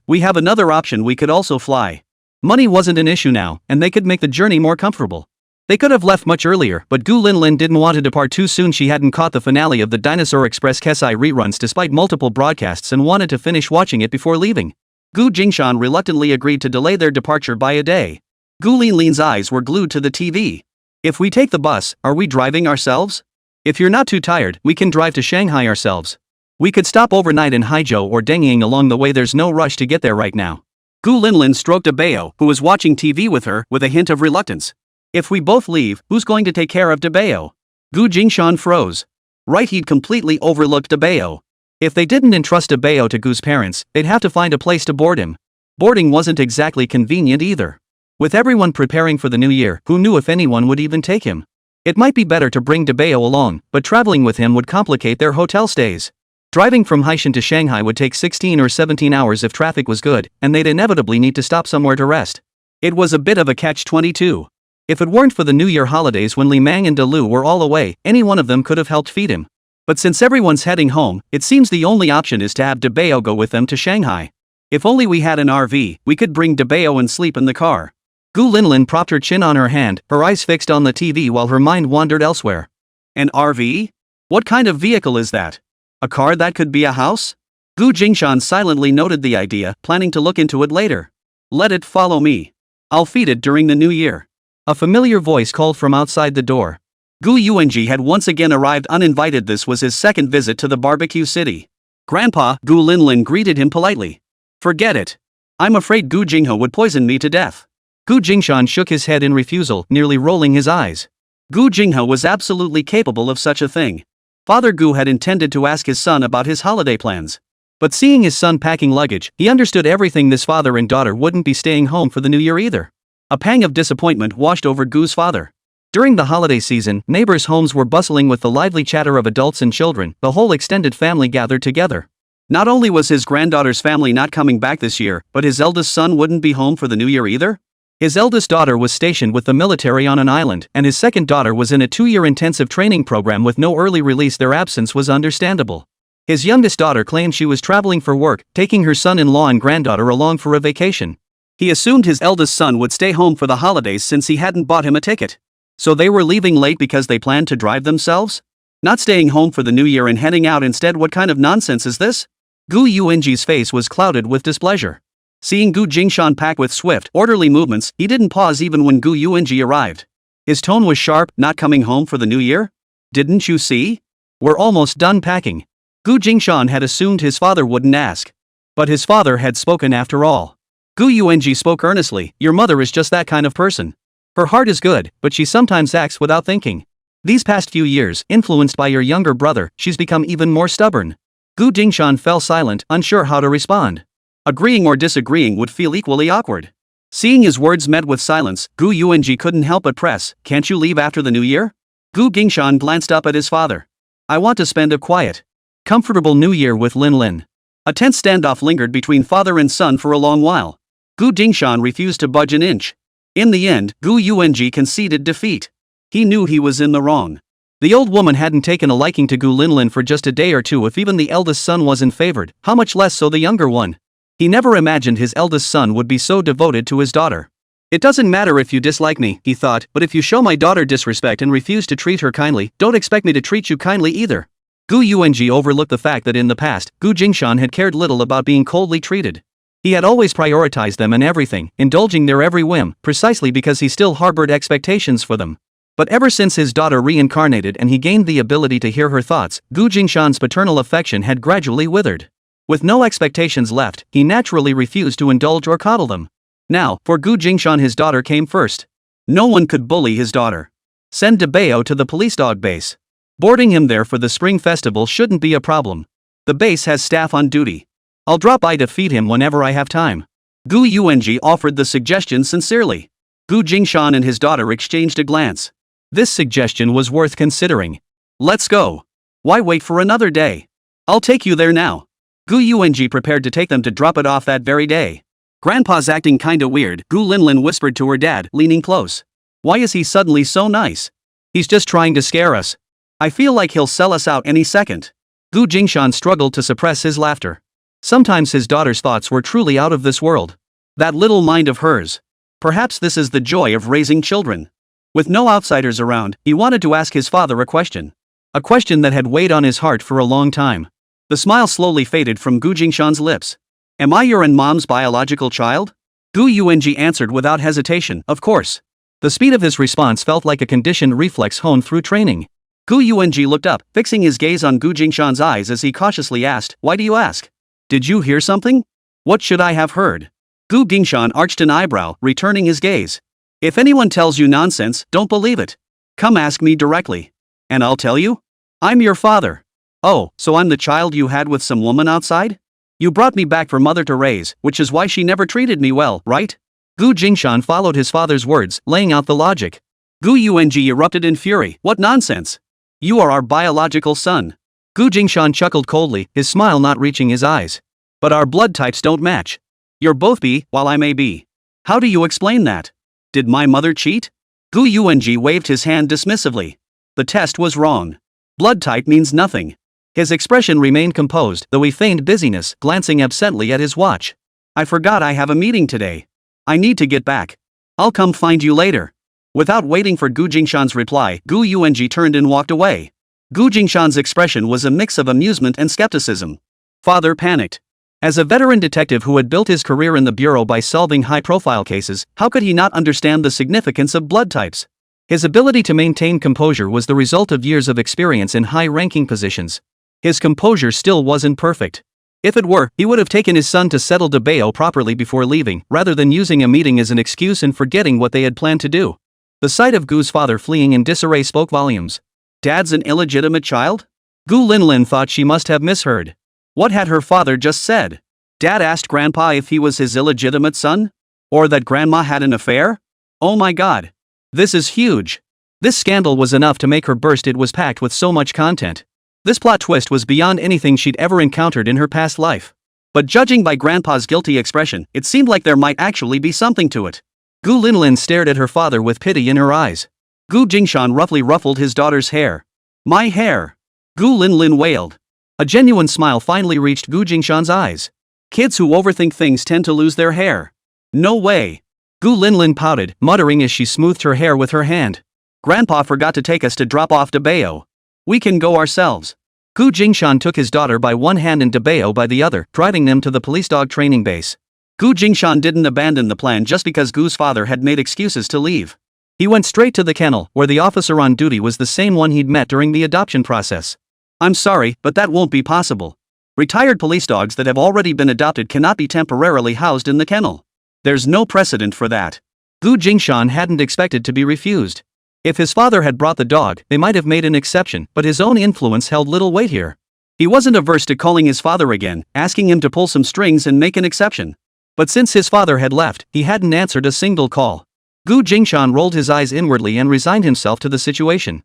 We have another option. We could also fly. Money wasn't an issue now, and they could make the journey more comfortable. They could have left much earlier, but Gu Linlin didn't want to depart too soon. She hadn't caught the finale of the Dinosaur Express Kesai reruns despite multiple broadcasts and wanted to finish watching it before leaving. Gu Jingshan reluctantly agreed to delay their departure by a day. Gu Linlin's eyes were glued to the TV. If we take the bus, are we driving ourselves? If you're not too tired, we can drive to Shanghai ourselves. We could stop overnight in Haizhou or Dengying along the way. There's no rush to get there right now. Gu Linlin stroked Debao, who was watching TV with her, with a hint of reluctance. If we both leave, who's going to take care of Debao? Gu Jingshan froze. Right, he'd completely overlooked Debao. If they didn't entrust Debao to Gu's parents, they'd have to find a place to board him. Boarding wasn't exactly convenient either. With everyone preparing for the new year, who knew if anyone would even take him? It might be better to bring Debao along, but traveling with him would complicate their hotel stays. Driving from Haishan to Shanghai would take 16 or 17 hours if traffic was good, and they'd inevitably need to stop somewhere to rest. It was a bit of a catch-22. If it weren't for the New Year holidays when Li Mang and De Lu were all away, any one of them could have helped feed him. But since everyone's heading home, it seems the only option is to have Debao go with them to Shanghai. If only we had an RV, we could bring Debao and sleep in the car. Gu Linlin propped her chin on her hand, her eyes fixed on the TV while her mind wandered elsewhere. An RV? What kind of vehicle is that? A car that could be a house? Gu Jingshan silently noted the idea, planning to look into it later. Let it follow me. I'll feed it during the new year. A familiar voice called from outside the door. Gu Yuanji had once again arrived uninvited. This was his second visit to the barbecue city. Grandpa, Gu Linlin greeted him politely. Forget it. I'm afraid Gu Jinghe would poison me to death. Gu Jingshan shook his head in refusal, nearly rolling his eyes. Gu Jinghe was absolutely capable of such a thing. Father Gu had intended to ask his son about his holiday plans. But seeing his son packing luggage, he understood everything. This father and daughter wouldn't be staying home for the new year either. A pang of disappointment washed over Gu's father. During the holiday season, neighbors' homes were bustling with the lively chatter of adults and children. The whole extended family gathered together. Not only was his granddaughter's family not coming back this year, but his eldest son wouldn't be home for the new year either. His eldest daughter was stationed with the military on an island, and his second daughter was in a 2-year intensive training program with no early release. Their absence was understandable. His youngest daughter claimed she was traveling for work, taking her son-in-law and granddaughter along for a vacation. He assumed his eldest son would stay home for the holidays since he hadn't bought him a ticket. So they were leaving late because they planned to drive themselves? Not staying home for the new year and heading out instead? What kind of nonsense is this? Gu Yuanji's face was clouded with displeasure. Seeing Gu Jingshan pack with swift, orderly movements, he didn't pause even when Gu Yuanji arrived. His tone was sharp. Not coming home for the new year? Didn't you see? We're almost done packing. Gu Jingshan had assumed his father wouldn't ask. But his father had spoken after all. Gu Yuanji spoke earnestly. Your mother is just that kind of person. Her heart is good, but she sometimes acts without thinking. These past few years, influenced by your younger brother, she's become even more stubborn. Gu Jingshan fell silent, unsure how to respond. Agreeing or disagreeing would feel equally awkward. Seeing his words met with silence, Gu Yuanji couldn't help but press. Can't you leave after the new year? Gu Jingshan glanced up at his father. I want to spend a quiet, comfortable new year with Lin Lin. A tense standoff lingered between father and son for a long while. Gu Jingshan refused to budge an inch. In the end, Gu Yuanji conceded defeat. He knew he was in the wrong. The old woman hadn't taken a liking to Gu Linlin for just a day or two. If even the eldest son wasn't favored, how much less so the younger one? He never imagined his eldest son would be so devoted to his daughter. It doesn't matter if you dislike me, he thought, but if you show my daughter disrespect and refuse to treat her kindly, don't expect me to treat you kindly either. Gu Yuanji overlooked the fact that in the past, Gu Jingshan had cared little about being coldly treated. He had always prioritized them in everything, indulging their every whim, precisely because he still harbored expectations for them. But ever since his daughter reincarnated and he gained the ability to hear her thoughts, Gu Jingshan's paternal affection had gradually withered. With no expectations left, he naturally refused to indulge or coddle them. Now, for Gu Jingshan, his daughter came first. No one could bully his daughter. Send Debao to the police dog base. Boarding him there for the spring festival shouldn't be a problem. The base has staff on duty. I'll drop by to feed him whenever I have time. Gu Yuanji offered the suggestion sincerely. Gu Jingshan and his daughter exchanged a glance. This suggestion was worth considering. Let's go. Why wait for another day? I'll take you there now. Gu Yuanji prepared to take them to drop it off that very day. Grandpa's acting kinda weird, Gu Linlin whispered to her dad, leaning close. Why is he suddenly so nice? He's just trying to scare us. I feel like he'll sell us out any second. Gu Jingshan struggled to suppress his laughter. Sometimes his daughter's thoughts were truly out of this world. That little mind of hers. Perhaps this is the joy of raising children. With no outsiders around, he wanted to ask his father a question. A question that had weighed on his heart for a long time. The smile slowly faded from Gu Jingshan's lips. Am I your and mom's biological child? Gu Yuanji answered without hesitation, of course. The speed of his response felt like a conditioned reflex honed through training. Gu Yuanji looked up, fixing his gaze on Gu Jingshan's eyes as he cautiously asked, why do you ask? Did you hear something? What should I have heard? Gu Jingshan arched an eyebrow, returning his gaze. If anyone tells you nonsense, don't believe it. Come ask me directly. And I'll tell you? I'm your father. Oh, so I'm the child you had with some woman outside? You brought me back for mother to raise, which is why she never treated me well, right? Gu Jingshan followed his father's words, laying out the logic. Gu Yuanji erupted in fury. What nonsense! You are our biological son. Gu Jingshan chuckled coldly, his smile not reaching his eyes. But our blood types don't match. You're both B, while I may be. How do you explain that? Did my mother cheat? Gu Yuanji waved his hand dismissively. The test was wrong. Blood type means nothing. His expression remained composed, though he feigned busyness, glancing absently at his watch. I forgot I have a meeting today. I need to get back. I'll come find you later. Without waiting for Gu Jingshan's reply, Gu Yuanji turned and walked away. Gu Jingshan's expression was a mix of amusement and skepticism. Father panicked. As a veteran detective who had built his career in the bureau by solving high-profile cases, how could he not understand the significance of blood types? His ability to maintain composure was the result of years of experience in high-ranking positions. His composure still wasn't perfect. If it were, he would have taken his son to settle Debao properly before leaving, rather than using a meeting as an excuse and forgetting what they had planned to do. The sight of Gu's father fleeing in disarray spoke volumes. Dad's an illegitimate child? Gu Linlin thought she must have misheard. What had her father just said? Dad asked Grandpa if he was his illegitimate son? Or that Grandma had an affair? Oh my god. This is huge. This scandal was enough to make her burst. It was packed with so much content. This plot twist was beyond anything she'd ever encountered in her past life. But judging by Grandpa's guilty expression, it seemed like there might actually be something to it. Gu Linlin stared at her father with pity in her eyes. Gu Jingshan roughly ruffled his daughter's hair. My hair! Gu Linlin wailed. A genuine smile finally reached Gu Jingshan's eyes. Kids who overthink things tend to lose their hair. No way. Gu Linlin pouted, muttering as she smoothed her hair with her hand. Grandpa forgot to take us to drop off Debao. We can go ourselves. Gu Jingshan took his daughter by one hand and Debao by the other, driving them to the police dog training base. Gu Jingshan didn't abandon the plan just because Gu's father had made excuses to leave. He went straight to the kennel, where the officer on duty was the same one he'd met during the adoption process. I'm sorry, but that won't be possible. Retired police dogs that have already been adopted cannot be temporarily housed in the kennel. There's no precedent for that. Gu Jingshan hadn't expected to be refused. If his father had brought the dog, they might have made an exception, but his own influence held little weight here. He wasn't averse to calling his father again, asking him to pull some strings and make an exception. But since his father had left, he hadn't answered a single call. Gu Jingshan rolled his eyes inwardly and resigned himself to the situation.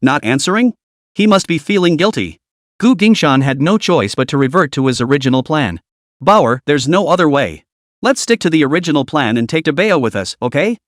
Not answering? He must be feeling guilty. Gu Jingshan had no choice but to revert to his original plan. Bauer, there's no other way. Let's stick to the original plan and take Debao with us, okay?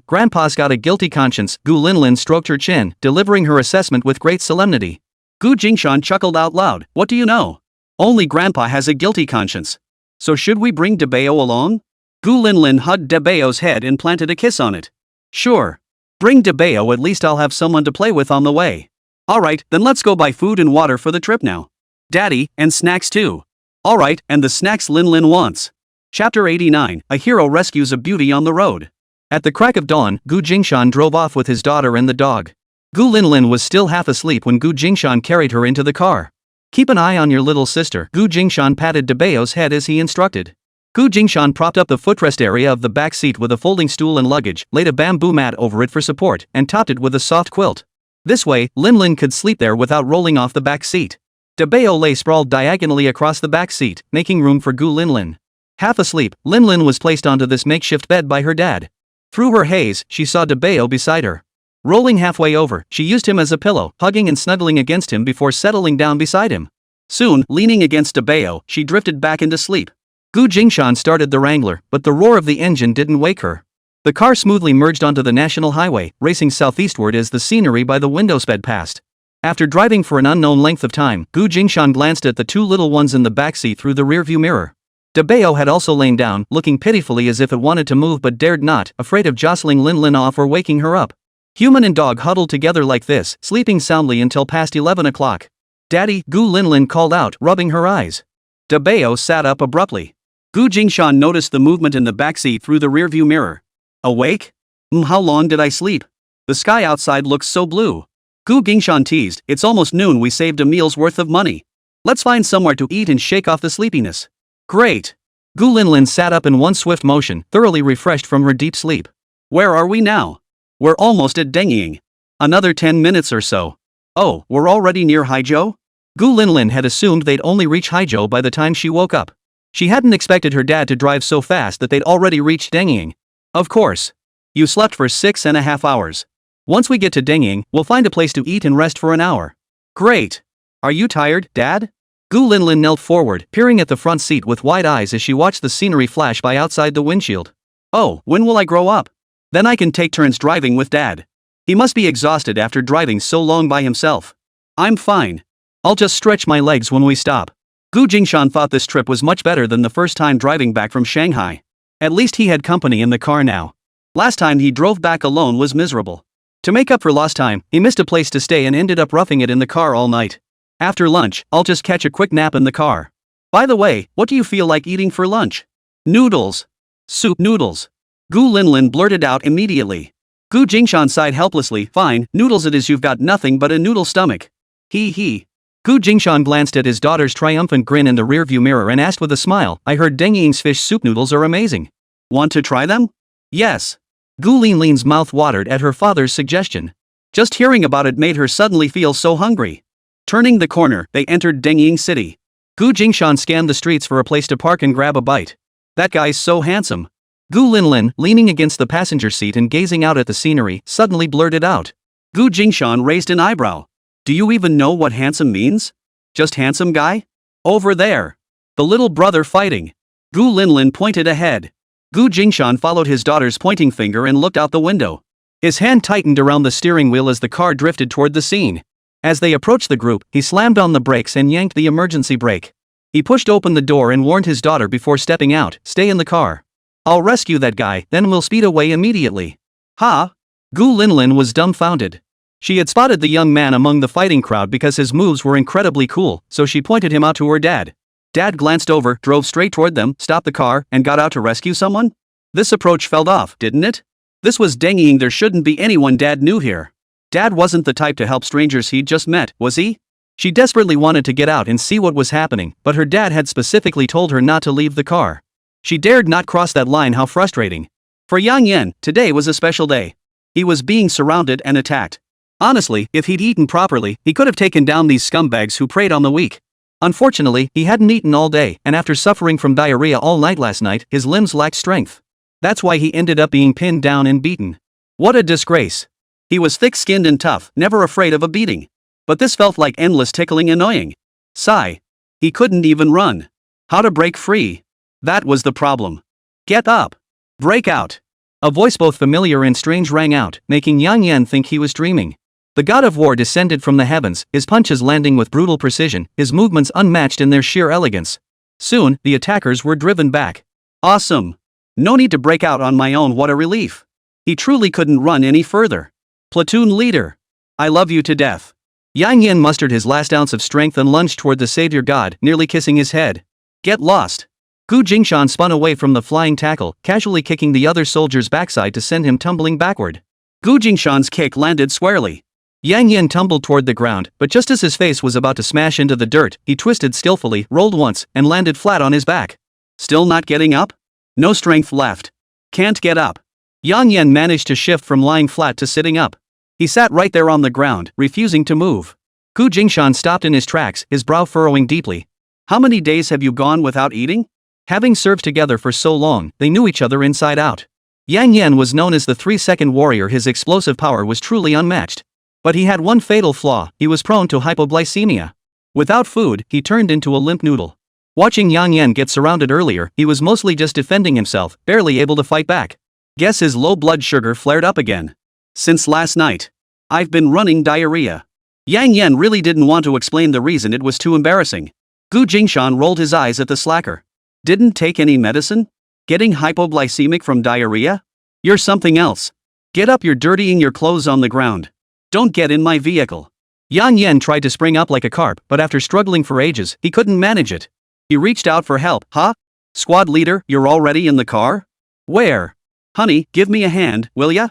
Grandpa's got a guilty conscience. Gu Linlin stroked her chin, delivering her assessment with great solemnity. Gu Jingshan chuckled out loud. What do you know? Only Grandpa has a guilty conscience. So should we bring Debao along? Gu Linlin hugged Debao's head and planted a kiss on it. Sure. Bring Debao, at least I'll have someone to play with on the way. Alright, then let's go buy food and water for the trip now. Daddy, and snacks too. Alright, and the snacks Linlin wants. Chapter 89, A Hero Rescues a Beauty on the Road. At the crack of dawn, Gu Jingshan drove off with his daughter and the dog. Gu Linlin was still half asleep when Gu Jingshan carried her into the car. Keep an eye on your little sister. Gu Jingshan patted Debao's head as he instructed. Gu Jingshan propped up the footrest area of the back seat with a folding stool and luggage, laid a bamboo mat over it for support, and topped it with a soft quilt. This way, Linlin could sleep there without rolling off the back seat. Debao lay sprawled diagonally across the back seat, making room for Gu Linlin. Half asleep, Linlin was placed onto this makeshift bed by her dad. Through her haze, she saw Debao beside her. Rolling halfway over, she used him as a pillow, hugging and snuggling against him before settling down beside him. Soon, leaning against Debao, she drifted back into sleep. Gu Jingshan started the Wrangler, but the roar of the engine didn't wake her. The car smoothly merged onto the national highway, racing southeastward as the scenery by the window sped past. After driving for an unknown length of time, Gu Jingshan glanced at the two little ones in the backseat through the rearview mirror. Debao had also lain down, looking pitifully as if it wanted to move but dared not, afraid of jostling Linlin off or waking her up. Human and dog huddled together like this, sleeping soundly until past 11 o'clock. Daddy, Gu Linlin called out, rubbing her eyes. Debao sat up abruptly. Gu Jingshan noticed the movement in the backseat through the rearview mirror. Awake? How long did I sleep? The sky outside looks so blue. Gu Jingshan teased, it's almost noon, we saved a meal's worth of money. Let's find somewhere to eat and shake off the sleepiness. Great. Gu Linlin sat up in one swift motion, thoroughly refreshed from her deep sleep. Where are we now? We're almost at Dengying. Another 10 minutes or so. Oh, we're already near Haizhou? Gu Linlin had assumed they'd only reach Haizhou by the time she woke up. She hadn't expected her dad to drive so fast that they'd already reached Dengying. Of course. You slept for 6.5 hours. Once we get to Dengying, we'll find a place to eat and rest for an hour. Great. Are you tired, Dad? Gu Linlin knelt forward, peering at the front seat with wide eyes as she watched the scenery flash by outside the windshield. Oh, when will I grow up? Then I can take turns driving with Dad. He must be exhausted after driving so long by himself. I'm fine. I'll just stretch my legs when we stop. Gu Jingshan thought this trip was much better than the first time driving back from Shanghai. At least he had company in the car now. Last time he drove back alone was miserable. To make up for lost time, he missed a place to stay and ended up roughing it in the car all night. After lunch, I'll just catch a quick nap in the car. By the way, what do you feel like eating for lunch? Noodles. Soup noodles. Gu Linlin blurted out immediately. Gu Jingshan sighed helplessly, fine, noodles it is, you've got nothing but a noodle stomach. He. Gu Jingshan glanced at his daughter's triumphant grin in the rearview mirror and asked with a smile, I heard Dengying's fish soup noodles are amazing. Want to try them? Yes. Gu Linlin's mouth watered at her father's suggestion. Just hearing about it made her suddenly feel so hungry. Turning the corner, they entered Dengying City. Gu Jingshan scanned the streets for a place to park and grab a bite. That guy's so handsome. Gu Linlin, leaning against the passenger seat and gazing out at the scenery, suddenly blurted out. Gu Jingshan raised an eyebrow. Do you even know what handsome means? Just handsome guy? Over there. The little brother fighting. Gu Linlin pointed ahead. Gu Jingshan followed his daughter's pointing finger and looked out the window. His hand tightened around the steering wheel as the car drifted toward the scene. As they approached the group, he slammed on the brakes and yanked the emergency brake. He pushed open the door and warned his daughter before stepping out, stay in the car. I'll rescue that guy, then we'll speed away immediately. Ha? Gu Linlin was dumbfounded. She had spotted the young man among the fighting crowd because his moves were incredibly cool, so she pointed him out to her dad. Dad glanced over, drove straight toward them, stopped the car, and got out to rescue someone? This approach felt off, didn't it? This was Dengying, there shouldn't be anyone Dad knew here. Dad wasn't the type to help strangers he'd just met, was he? She desperately wanted to get out and see what was happening, but her dad had specifically told her not to leave the car. She dared not cross that line, how frustrating. For Yang Yan, today was a special day. He was being surrounded and attacked. Honestly, if he'd eaten properly, he could have taken down these scumbags who preyed on the weak. Unfortunately, he hadn't eaten all day, and after suffering from diarrhea all night last night, his limbs lacked strength. That's why he ended up being pinned down and beaten. What a disgrace. He was thick-skinned and tough, never afraid of a beating. But this felt like endless tickling annoying. Sigh. He couldn't even run. How to break free? That was the problem. Get up. Break out. A voice both familiar and strange rang out, making Yang Yan think he was dreaming. The god of war descended from the heavens, his punches landing with brutal precision, his movements unmatched in their sheer elegance. Soon, the attackers were driven back. Awesome. No need to break out on my own, what a relief. He truly couldn't run any further. Platoon leader. I love you to death. Yang Yan mustered his last ounce of strength and lunged toward the savior god, nearly kissing his head. Get lost. Jingshan spun away from the flying tackle, casually kicking the other soldier's backside to send him tumbling backward. Jingshan's kick landed squarely. Yang Yan tumbled toward the ground, but just as his face was about to smash into the dirt, he twisted skillfully, rolled once, and landed flat on his back. Still not getting up? No strength left. Can't get up. Yang Yan managed to shift from lying flat to sitting up. He sat right there on the ground, refusing to move. Jingshan stopped in his tracks, his brow furrowing deeply. How many days have you gone without eating? Having served together for so long, they knew each other inside out. Yang Yan was known as the 3-second warrior. His explosive power was truly unmatched. But he had one fatal flaw: he was prone to hypoglycemia. Without food, he turned into a limp noodle. Watching Yang Yan get surrounded earlier, he was mostly just defending himself, barely able to fight back. Guess his low blood sugar flared up again. Since last night. I've been running diarrhea. Yang Yan really didn't want to explain the reason, it was too embarrassing. Jingshan rolled his eyes at the slacker. Didn't take any medicine? Getting hypoglycemic from diarrhea? You're something else. Get up, you're dirtying your clothes on the ground. Don't get in my vehicle. Yang Yan tried to spring up like a carp, but after struggling for ages, he couldn't manage it. He reached out for help. Huh? Squad leader, you're already in the car? Where? Honey, give me a hand, will ya?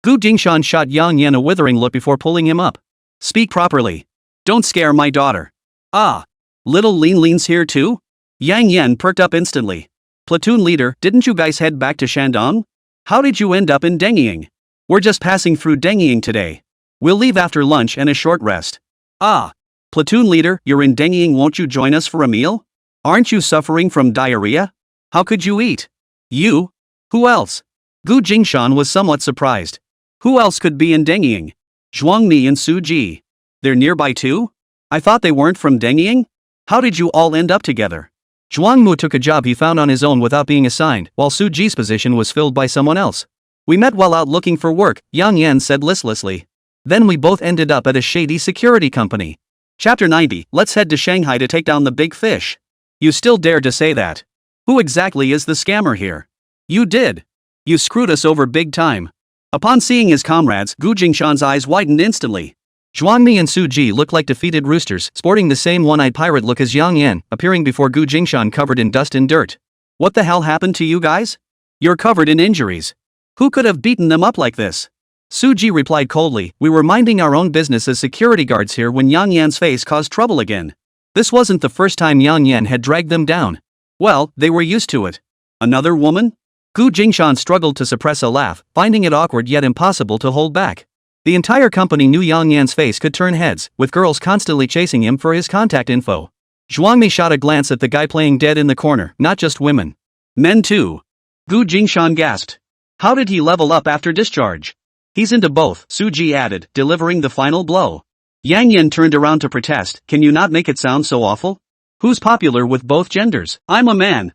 Jingshan shot Yang Yan a withering look before pulling him up. Speak properly. Don't scare my daughter. Ah. Little Lean's here too? Yang Yan perked up instantly. Platoon leader, didn't you guys head back to Shandong? How did you end up in Dengying? We're just passing through Dengying today. We'll leave after lunch and a short rest. Ah. Platoon leader, you're in Dengying, won't you join us for a meal? Aren't you suffering from diarrhea? How could you eat? You? Who else? Jingshan was somewhat surprised. Who else could be in Dengying? Zhuangmi and Su Ji. They're nearby too? I thought they weren't from Dengying? How did you all end up together? Zhuangmu took a job he found on his own without being assigned, while Su Ji's position was filled by someone else. We met while out looking for work, Yang Yan said listlessly. Then we both ended up at a shady security company. Chapter 90, let's head to Shanghai to take down the big fish. You still dare to say that? Who exactly is the scammer here? You did. You screwed us over big time. Upon seeing his comrades, Jingshan's eyes widened instantly. Zhuangmi and Su Ji looked like defeated roosters, sporting the same one-eyed pirate look as Yang Yan, appearing before Jingshan covered in dust and dirt. What the hell happened to you guys? You're covered in injuries. Who could have beaten them up like this? Su Ji replied coldly, we were minding our own business as security guards here when Yang Yan's face caused trouble again. This wasn't the first time Yang Yan had dragged them down. Well, they were used to it. Another woman? Jingshan struggled to suppress a laugh, finding it awkward yet impossible to hold back. The entire company knew Yang Yan's face could turn heads, with girls constantly chasing him for his contact info. Zhuangmi shot a glance at the guy playing dead in the corner, not just women. Men too. Jingshan gasped. How did he level up after discharge? He's into both, Su Ji added, delivering the final blow. Yang Yan turned around to protest, can you not make it sound so awful? Who's popular with both genders? I'm a man.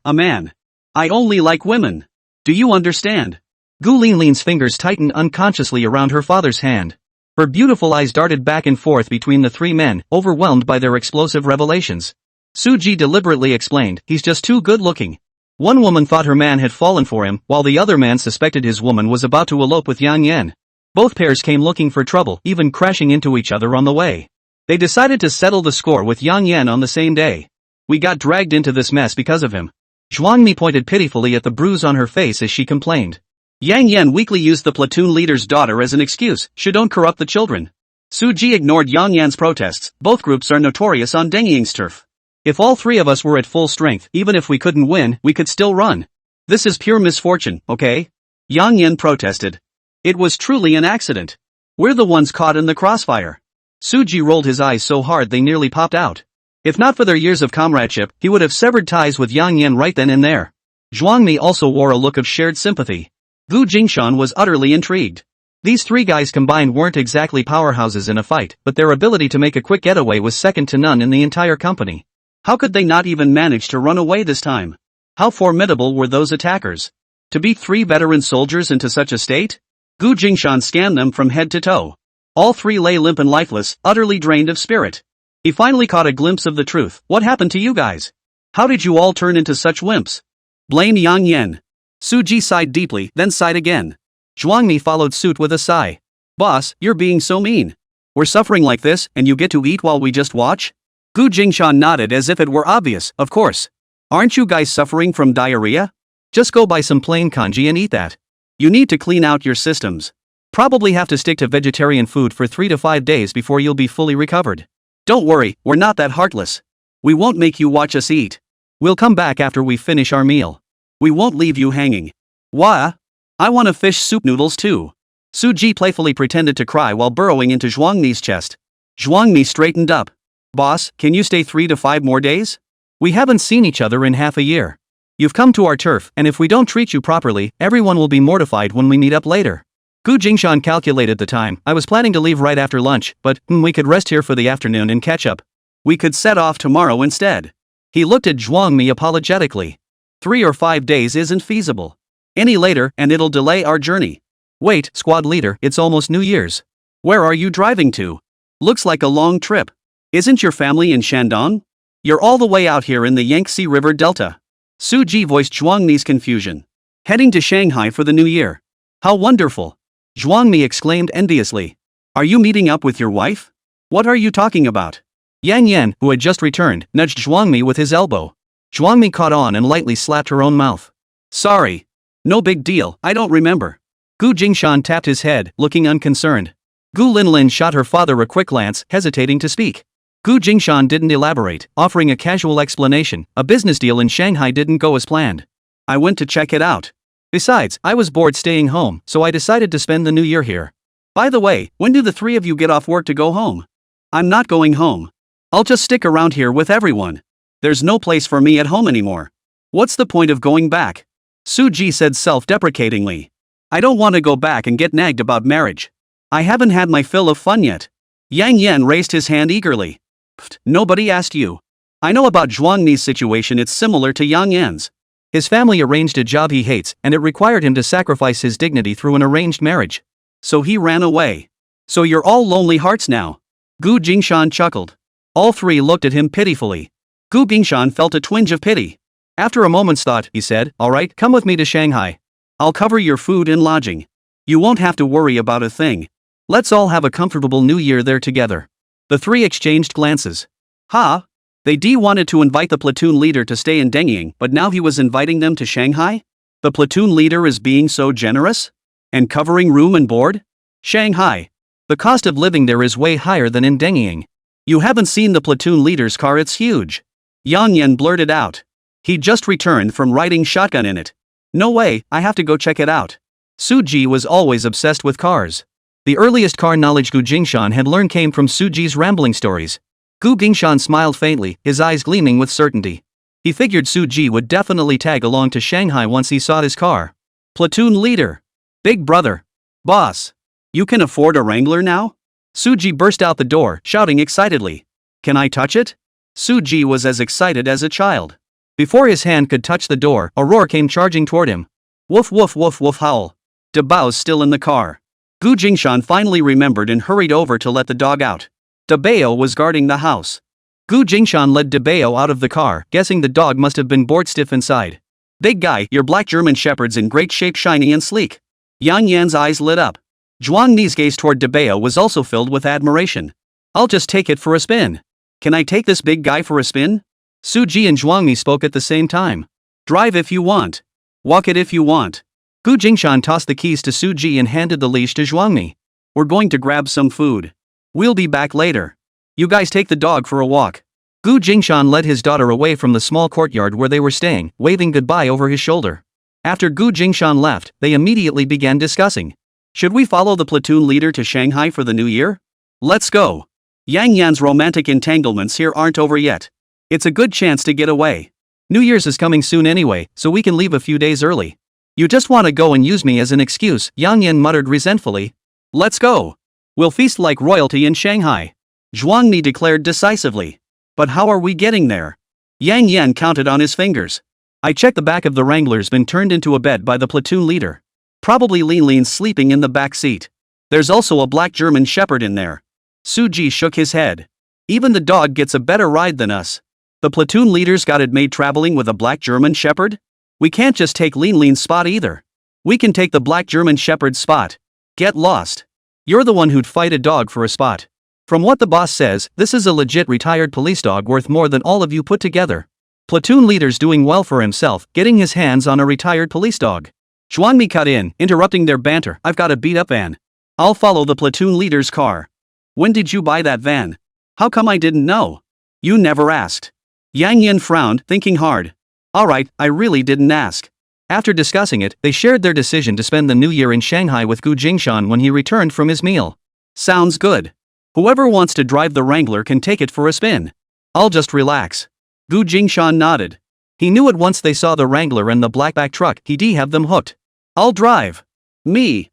I only like women. Do you understand? Lin's fingers tightened unconsciously around her father's hand. Her beautiful eyes darted back and forth between the three men, overwhelmed by their explosive revelations. Su Ji deliberately explained, he's just too good looking. One woman thought her man had fallen for him, while the other man suspected his woman was about to elope with Yang Yan. Both pairs came looking for trouble, even crashing into each other on the way. They decided to settle the score with Yang Yan on the same day. We got dragged into this mess because of him. Zhuangmi pointed pitifully at the bruise on her face as she complained. Yang Yan weakly used the platoon leader's daughter as an excuse, don't corrupt the children. Su Ji ignored Yang Yan's protests, both groups are notorious on Dengying's turf. If all three of us were at full strength, even if we couldn't win, we could still run. This is pure misfortune, okay? Yang Yan protested. It was truly an accident. We're the ones caught in the crossfire. Su Ji rolled his eyes so hard they nearly popped out. If not for their years of comradeship, he would have severed ties with Yang Yan right then and there. Zhuangmi also wore a look of shared sympathy. Jingshan was utterly intrigued. These three guys combined weren't exactly powerhouses in a fight, but their ability to make a quick getaway was second to none in the entire company. How could they not even manage to run away this time? How formidable were those attackers? To beat three veteran soldiers into such a state? Jingshan scanned them from head to toe. All three lay limp and lifeless, utterly drained of spirit. He finally caught a glimpse of the truth. What happened to you guys? How did you all turn into such wimps? Blame Yang Yan. Suji sighed deeply, then sighed again. Zhuangmi followed suit with a sigh. Boss, you're being so mean. We're suffering like this, and you get to eat while we just watch? Gu Jingshan nodded as if it were obvious, of course. Aren't you guys suffering from diarrhea? Just go buy some plain kanji and eat that. You need to clean out your systems. Probably have to stick to vegetarian food for 3 to 5 days before you'll be fully recovered. Don't worry, we're not that heartless. We won't make you watch us eat. We'll come back after we finish our meal. We won't leave you hanging. Wah? I want a fish soup noodles too. Suji playfully pretended to cry while burrowing into Zhuangmi's chest. Zhuangmi straightened up. Boss, can you stay 3 to 5 more days? We haven't seen each other in half a year. You've come to our turf, and if we don't treat you properly, everyone will be mortified when we meet up later. Gu Jingshan calculated the time. I was planning to leave right after lunch, but we could rest here for the afternoon and catch up. We could set off tomorrow instead. He looked at Zhuangmi apologetically. 3 or 5 days isn't feasible. Any later, and it'll delay our journey. Wait, squad leader, it's almost New Year's. Where are you driving to? Looks like a long trip. Isn't your family in Shandong? You're all the way out here in the Yangtze River Delta. Suji voiced Zhuangmi's confusion. Heading to Shanghai for the new year. How wonderful. Zhuangmi exclaimed enviously. Are you meeting up with your wife? What are you talking about? Yang Yan, who had just returned, nudged Zhuangmi with his elbow. Zhuangmi caught on and lightly slapped her own mouth. Sorry. No big deal, I don't remember. Gu Jingshan tapped his head, looking unconcerned. Gu Linlin shot her father a quick glance, hesitating to speak. Gu Jingshan didn't elaborate, offering a casual explanation. A business deal in Shanghai didn't go as planned. I went to check it out. Besides, I was bored staying home, so I decided to spend the new year here. By the way, when do the 3 of you get off work to go home? I'm not going home. I'll just stick around here with everyone. There's no place for me at home anymore. What's the point of going back? Suji said self-deprecatingly. I don't want to go back and get nagged about marriage. I haven't had my fill of fun yet. Yang Yan raised his hand eagerly. Pfft, nobody asked you. I know about Zhuangmi's situation, it's similar to Yang Yan's. His family arranged a job he hates, and it required him to sacrifice his dignity through an arranged marriage. So he ran away. So you're all lonely hearts now. Gu Jingshan chuckled. All 3 looked at him pitifully. Gu Jingshan felt a twinge of pity. After a moment's thought, he said, alright, come with me to Shanghai. I'll cover your food and lodging. You won't have to worry about a thing. Let's all have a comfortable new year there together. The 3 exchanged glances. Ha? They wanted to invite the platoon leader to stay in Dengying, but now he was inviting them to Shanghai? The platoon leader is being so generous? And covering room and board? Shanghai. The cost of living there is way higher than in Dengying. You haven't seen the platoon leader's car, it's huge. Yang Yan blurted out. He just returned from riding shotgun in it. No way, I have to go check it out. Suji was always obsessed with cars. The earliest car knowledge Gu Jingshan had learned came from Suji's rambling stories. Gu Jingshan smiled faintly, his eyes gleaming with certainty. He figured Suji would definitely tag along to Shanghai once he saw his car. Platoon leader. Big brother. Boss. You can afford a Wrangler now? Suji burst out the door, shouting excitedly. Can I touch it? Suji was as excited as a child. Before his hand could touch the door, a roar came charging toward him. Woof woof woof woof howl. Dabao's still in the car. Gu Jingshan finally remembered and hurried over to let the dog out. Dabao was guarding the house. Gu Jingshan led Dabao out of the car, guessing the dog must have been bored stiff inside. Big guy, your black German shepherd's in great shape, shiny and sleek. Yang Yan's eyes lit up. Zhuangmi's gaze toward Dabao was also filled with admiration. I'll just take it for a spin. Can I take this big guy for a spin? Suji and Zhuangmi spoke at the same time. Drive if you want. Walk it if you want. Gu Jingshan tossed the keys to Suji and handed the leash to Zhuangmi. We're going to grab some food. We'll be back later. You guys take the dog for a walk. Gu Jingshan led his daughter away from the small courtyard where they were staying, waving goodbye over his shoulder. After Gu Jingshan left, they immediately began discussing. Should we follow the platoon leader to Shanghai for the new year? Let's go. Yang Yan's romantic entanglements here aren't over yet. It's a good chance to get away. New Year's is coming soon anyway, so we can leave a few days early. You just want to go and use me as an excuse, Yang Yan muttered resentfully. Let's go. We'll feast like royalty in Shanghai. Zhuangmi declared decisively. But how are we getting there? Yang Yan counted on his fingers. I checked the back of the Wrangler's been turned into a bed by the platoon leader. Probably Linlin's sleeping in the back seat. There's also a black German shepherd in there. Suji shook his head. Even the dog gets a better ride than us. The platoon leader's got it made traveling with a black German shepherd? We can't just take Lean's spot either. We can take the black German Shepherd's spot. Get lost. You're the one who'd fight a dog for a spot. From what the boss says, this is a legit retired police dog worth more than all of you put together. Platoon leader's doing well for himself, getting his hands on a retired police dog. Zhuangmi cut in, interrupting their banter. I've got a beat-up van. I'll follow the platoon leader's car. When did you buy that van? How come I didn't know? You never asked. Yang Yan frowned, thinking hard. Alright, I really didn't ask. After discussing it, they shared their decision to spend the new year in Shanghai with Gu Jingshan when he returned from his meal. Sounds good. Whoever wants to drive the Wrangler can take it for a spin. I'll just relax. Gu Jingshan nodded. He knew it once they saw the Wrangler and the blackback truck, he'd have them hooked. I'll drive. Me.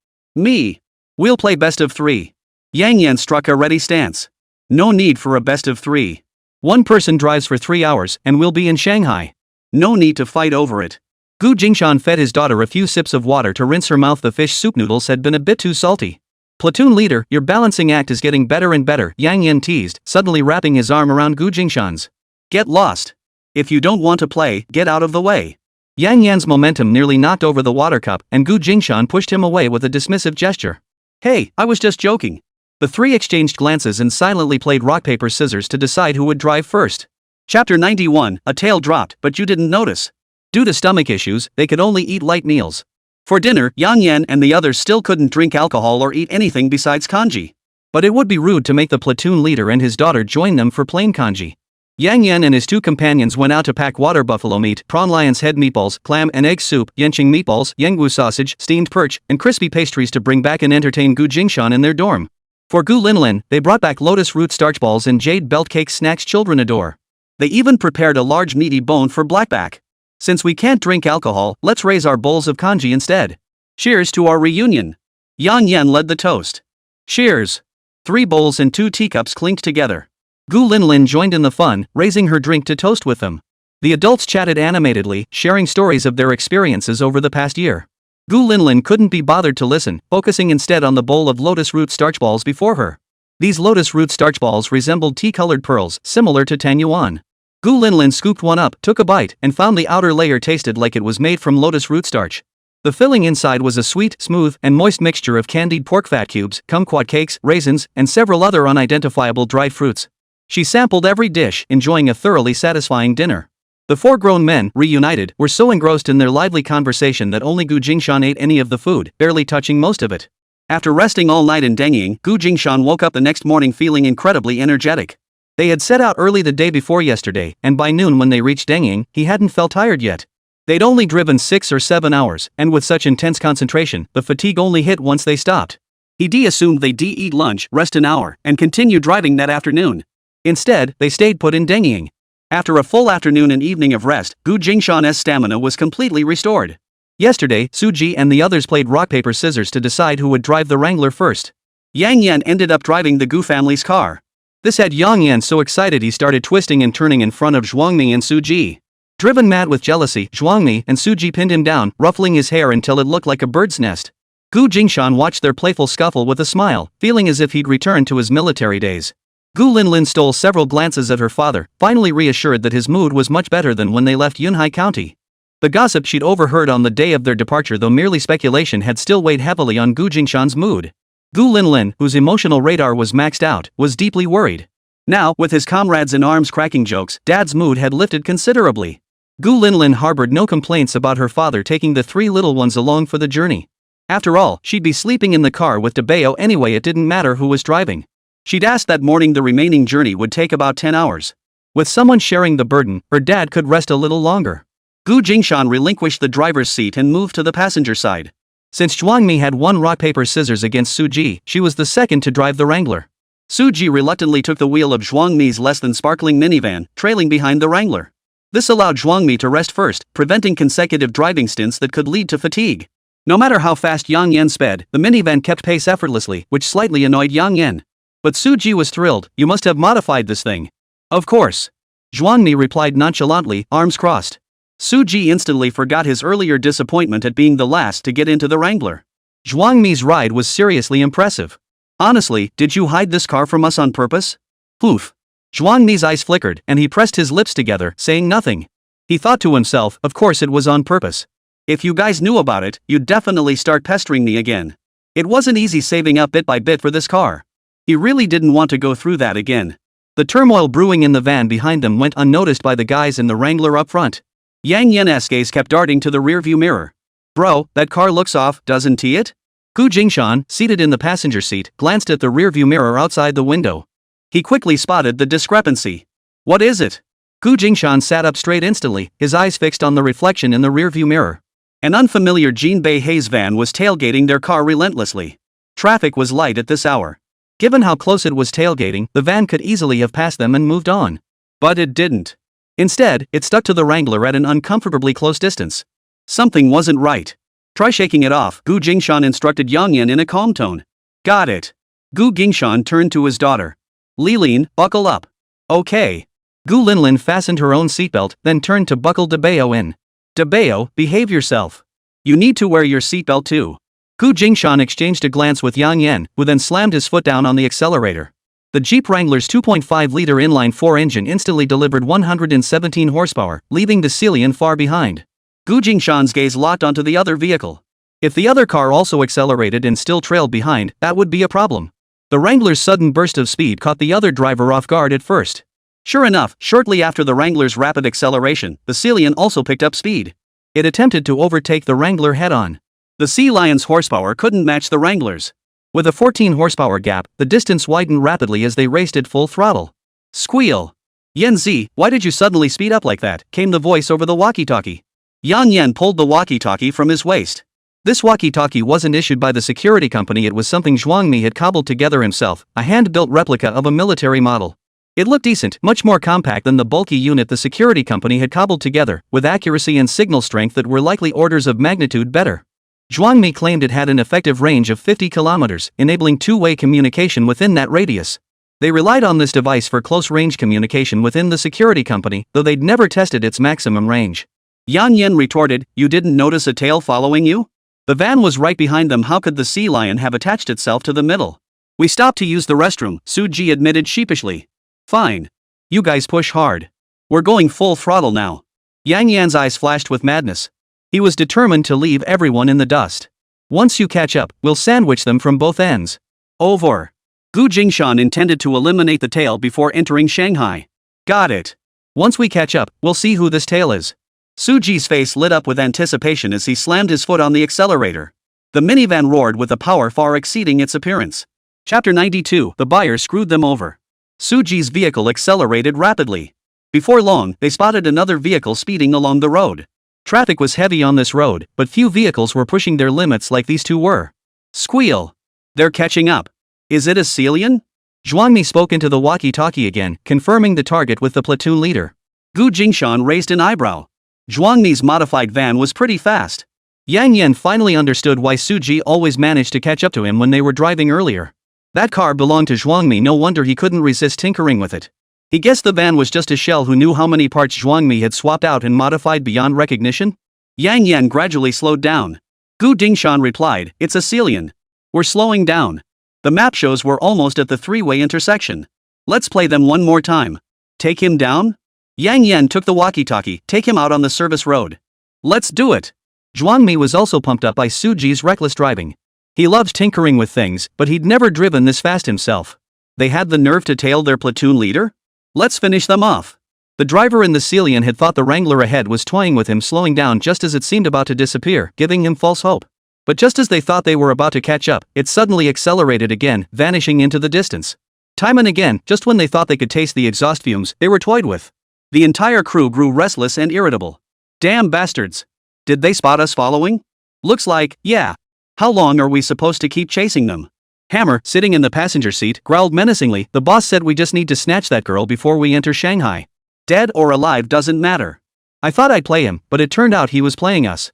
We'll play best of 3. Yang Yan struck a ready stance. No need for a best of 3. One person drives for 3 hours and we'll be in Shanghai. No need to fight over it. Gu Jingshan fed his daughter a few sips of water to rinse her mouth. The fish soup noodles had been a bit too salty. Platoon leader, your balancing act is getting better and better, Yang Yan teased, suddenly wrapping his arm around Gu Jingshan's. Get lost. If you don't want to play, get out of the way. Yang Yan's momentum nearly knocked over the water cup, and Gu Jingshan pushed him away with a dismissive gesture. Hey, I was just joking. The three exchanged glances and silently played rock paper scissors to decide who would drive first. Chapter 91, a tail dropped, but you didn't notice. Due to stomach issues, they could only eat light meals. For dinner, Yang Yan and the others still couldn't drink alcohol or eat anything besides congee. But it would be rude to make the platoon leader and his daughter join them for plain congee. Yang Yan and his 2 companions went out to pack water buffalo meat, prawn lion's head meatballs, clam and egg soup, yenching meatballs, yengwu sausage, steamed perch, and crispy pastries to bring back and entertain Gu Jingshan in their dorm. For Gu Linlin, they brought back lotus root starch balls and jade belt cake snacks children adore. They even prepared a large meaty bone for Blackback. Since we can't drink alcohol, let's raise our bowls of congee instead. Cheers to our reunion. Yang Yan led the toast. Cheers. 3 bowls and 2 teacups clinked together. Gu Linlin joined in the fun, raising her drink to toast with them. The adults chatted animatedly, sharing stories of their experiences over the past year. Gu Linlin couldn't be bothered to listen, focusing instead on the bowl of lotus root starch balls before her. These lotus root starch balls resembled tea-colored pearls, similar to Tan Yuan. Gu Linlin scooped one up, took a bite, and found the outer layer tasted like it was made from lotus root starch. The filling inside was a sweet, smooth, and moist mixture of candied pork fat cubes, kumquat cakes, raisins, and several other unidentifiable dried fruits. She sampled every dish, enjoying a thoroughly satisfying dinner. The 4 grown men, reunited, were so engrossed in their lively conversation that only Gu Jingshan ate any of the food, barely touching most of it. After resting all night in Dengying, Gu Jingshan woke up the next morning feeling incredibly energetic. They had set out early the day before yesterday, and by noon when they reached Dengying, he hadn't felt tired yet. They'd only driven 6 or 7 hours, and with such intense concentration, the fatigue only hit once they stopped. He assumed they'd eat lunch, rest an hour, and continue driving that afternoon. Instead, they stayed put in Dengying. After a full afternoon and evening of rest, Gu Jingshan's stamina was completely restored. Yesterday, Suji and the others played rock paper scissors to decide who would drive the Wrangler first. Yang Yan ended up driving the Gu family's car. This had Yang Yan so excited he started twisting and turning in front of Zhuangmi and Suji. Driven mad with jealousy, Zhuangmi and Suji pinned him down, ruffling his hair until it looked like a bird's nest. Gu Jingshan watched their playful scuffle with a smile, feeling as if he'd returned to his military days. Gu Linlin stole several glances at her father, finally reassured that his mood was much better than when they left Yunhai County. The gossip she'd overheard on the day of their departure, though merely speculation, had still weighed heavily on Gu Jingshan's mood. Gu Linlin, whose emotional radar was maxed out, was deeply worried. Now, with his comrades in arms cracking jokes, Dad's mood had lifted considerably. Gu Linlin harbored no complaints about her father taking the 3 little ones along for the journey. After all, she'd be sleeping in the car with Debeo anyway, it didn't matter who was driving. She'd asked that morning the remaining journey would take about 10 hours. With someone sharing the burden, her dad could rest a little longer. Gu Jingshan relinquished the driver's seat and moved to the passenger side. Since Zhuangmi had won rock paper scissors against Suji, she was the second to drive the Wrangler. Suji reluctantly took the wheel of Zhuangmi's less than sparkling minivan, trailing behind the Wrangler. This allowed Zhuangmi to rest first, preventing consecutive driving stints that could lead to fatigue. No matter how fast Yang Yan sped, the minivan kept pace effortlessly, which slightly annoyed Yang Yan. But Suji was thrilled. You must have modified this thing. Of course. Zhuangmi replied nonchalantly, arms crossed. Suji instantly forgot his earlier disappointment at being the last to get into the Wrangler. Zhuangmi's ride was seriously impressive. Honestly, did you hide this car from us on purpose? Poof. Zhuangmi's eyes flickered, and he pressed his lips together, saying nothing. He thought to himself, of course it was on purpose. If you guys knew about it, you'd definitely start pestering me again. It wasn't easy saving up bit by bit for this car. He really didn't want to go through that again. The turmoil brewing in the van behind them went unnoticed by the guys in the Wrangler up front. Yang Yan's gaze kept darting to the rearview mirror. Bro, that car looks off, doesn't it? Gu Jingshan, seated in the passenger seat, glanced at the rearview mirror outside the window. He quickly spotted the discrepancy. What is it? Gu Jingshan sat up straight instantly, his eyes fixed on the reflection in the rearview mirror. An unfamiliar Jinbei Hayes van was tailgating their car relentlessly. Traffic was light at this hour. Given how close it was tailgating, the van could easily have passed them and moved on. But it didn't. Instead, it stuck to the Wrangler at an uncomfortably close distance. Something wasn't right. Try shaking it off, Gu Jingshan instructed Yang Yan in a calm tone. Got it. Gu Jingshan turned to his daughter. Lilin, buckle up. Okay. Gu Linlin fastened her own seatbelt, then turned to buckle Debeo in. Debeo, behave yourself. You need to wear your seatbelt too. Gu Jingshan exchanged a glance with Yang Yan, who then slammed his foot down on the accelerator. The Jeep Wrangler's 2.5-liter inline-4 engine instantly delivered 117 horsepower, leaving the Celian far behind. Gu Jingshan's gaze locked onto the other vehicle. If the other car also accelerated and still trailed behind, that would be a problem. The Wrangler's sudden burst of speed caught the other driver off guard at first. Sure enough, shortly after the Wrangler's rapid acceleration, the Celian also picked up speed. It attempted to overtake the Wrangler head-on. The Sea Lion's horsepower couldn't match the Wrangler's. With a 14 horsepower gap, the distance widened rapidly as they raced at full throttle. Squeal. Yanzi, why did you suddenly speed up like that? Came the voice over the walkie-talkie. Yang Yan pulled the walkie-talkie from his waist. This walkie-talkie wasn't issued by the security company, it was something Zhuangmi had cobbled together himself, a hand-built replica of a military model. It looked decent, much more compact than the bulky unit the security company had cobbled together, with accuracy and signal strength that were likely orders of magnitude better. Zhuangmi claimed it had an effective range of 50 kilometers, enabling two-way communication within that radius. They relied on this device for close-range communication within the security company, though they'd never tested its maximum range. Yan Yan retorted, you didn't notice a tail following you? The van was right behind them, how could the Sea Lion have attached itself to the middle? We stopped to use the restroom, Su Ji admitted sheepishly. Fine. You guys push hard. We're going full throttle now. Yang Yan's eyes flashed with madness. He was determined to leave everyone in the dust. Once you catch up, we'll sandwich them from both ends. Over. Gu Jingshan intended to eliminate the tail before entering Shanghai. Got it. Once we catch up, we'll see who this tail is. Su Ji's face lit up with anticipation as he slammed his foot on the accelerator. The minivan roared with a power far exceeding its appearance. Chapter 92, the buyer screwed them over. Su Ji's vehicle accelerated rapidly. Before long, they spotted another vehicle speeding along the road. Traffic was heavy on this road, but few vehicles were pushing their limits like these two were. Squeal. They're catching up. Is it a Celian? Zhuangmi spoke into the walkie-talkie again, confirming the target with the platoon leader. Gu Jingshan raised an eyebrow. Zhuangmi's modified van was pretty fast. Yang Yan finally understood why Su Ji always managed to catch up to him when they were driving earlier. That car belonged to Zhuangmi, no wonder he couldn't resist tinkering with it. He guessed the van was just a shell who knew how many parts Zhuangmi had swapped out and modified beyond recognition. Yang Yan gradually slowed down. Gu Jingshan replied, it's a Celian. We're slowing down. The map shows we're almost at the three-way intersection. Let's play them one more time. Take him down? Yang Yan took the walkie-talkie, take him out on the service road. Let's do it. Zhuangmi was also pumped up by Su Ji's reckless driving. He loved tinkering with things, but he'd never driven this fast himself. They had the nerve to tail their platoon leader? Let's finish them off. The driver in the Celian had thought the Wrangler ahead was toying with him, slowing down just as it seemed about to disappear, giving him false hope. But just as they thought they were about to catch up, it suddenly accelerated again, vanishing into the distance. Time and again, just when they thought they could taste the exhaust fumes they were toyed with. The entire crew grew restless and irritable. Damn bastards. Did they spot us following? Looks like, yeah. How long are we supposed to keep chasing them? Hammer, sitting in the passenger seat, growled menacingly, the boss said we just need to snatch that girl before we enter Shanghai. Dead or alive doesn't matter. I thought I'd play him, but it turned out he was playing us.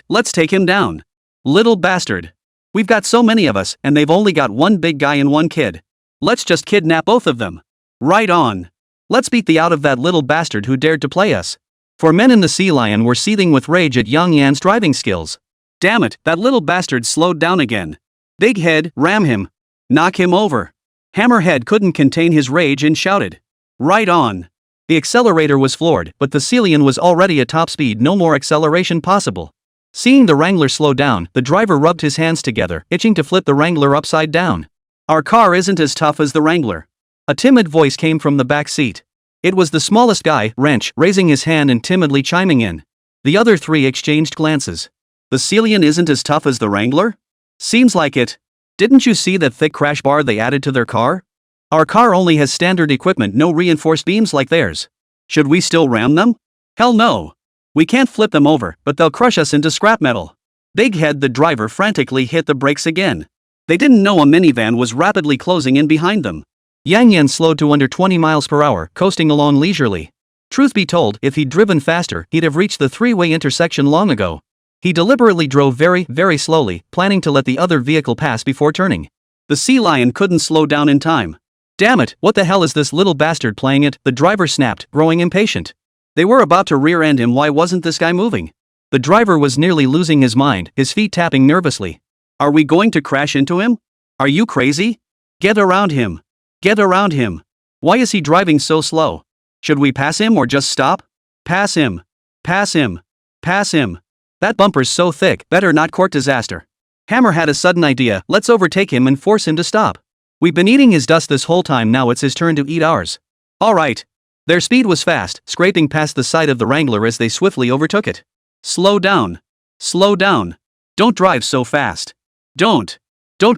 Let's take him down. Little bastard. We've got so many of us, and they've only got one big guy and one kid. Let's just kidnap both of them. Right on. Let's beat the out of that little bastard who dared to play us. For men in the Sea Lion were seething with rage at Yang Yan's driving skills. Damn it, that little bastard slowed down again. Big head, ram him. Knock him over. Hammerhead couldn't contain his rage and shouted. Right on. The accelerator was floored, but the Celian was already at top speed, no more acceleration possible. Seeing the Wrangler slow down, the driver rubbed his hands together, itching to flip the Wrangler upside down. Our car isn't as tough as the Wrangler. A timid voice came from the back seat. It was the smallest guy, Wrench, raising his hand and timidly chiming in. The other three exchanged glances. The Celian isn't as tough as the Wrangler? Seems like it. Didn't you see that thick crash bar they added to their car? Our car only has standard equipment, no reinforced beams like theirs. Should we still ram them? Hell no. We can't flip them over, but they'll crush us into scrap metal. Big Head the driver frantically hit the brakes again. They didn't know a minivan was rapidly closing in behind them. Yang Yan slowed to under 20 miles per hour, coasting along leisurely. Truth be told, if he'd driven faster, he'd have reached the three-way intersection long ago. He deliberately drove very, very slowly, planning to let the other vehicle pass before turning. The sea lion couldn't slow down in time. Damn it, what the hell is this little bastard playing it? The driver snapped, growing impatient. They were about to rear-end him. Why wasn't this guy moving? The driver was nearly losing his mind, his feet tapping nervously. Are we going to crash into him? Are you crazy? Get around him. Get around him. Why is he driving so slow? Should we pass him or just stop? Pass him. Pass him. Pass him. That bumper's so thick, better not court disaster. Hammer had a sudden idea. Let's overtake him and force him to stop. We've been eating his dust this whole time, now it's his turn to eat ours. Alright. Their speed was fast, scraping past the side of the Wrangler as they swiftly overtook it. Slow down. Slow down. Don't drive so fast. Don't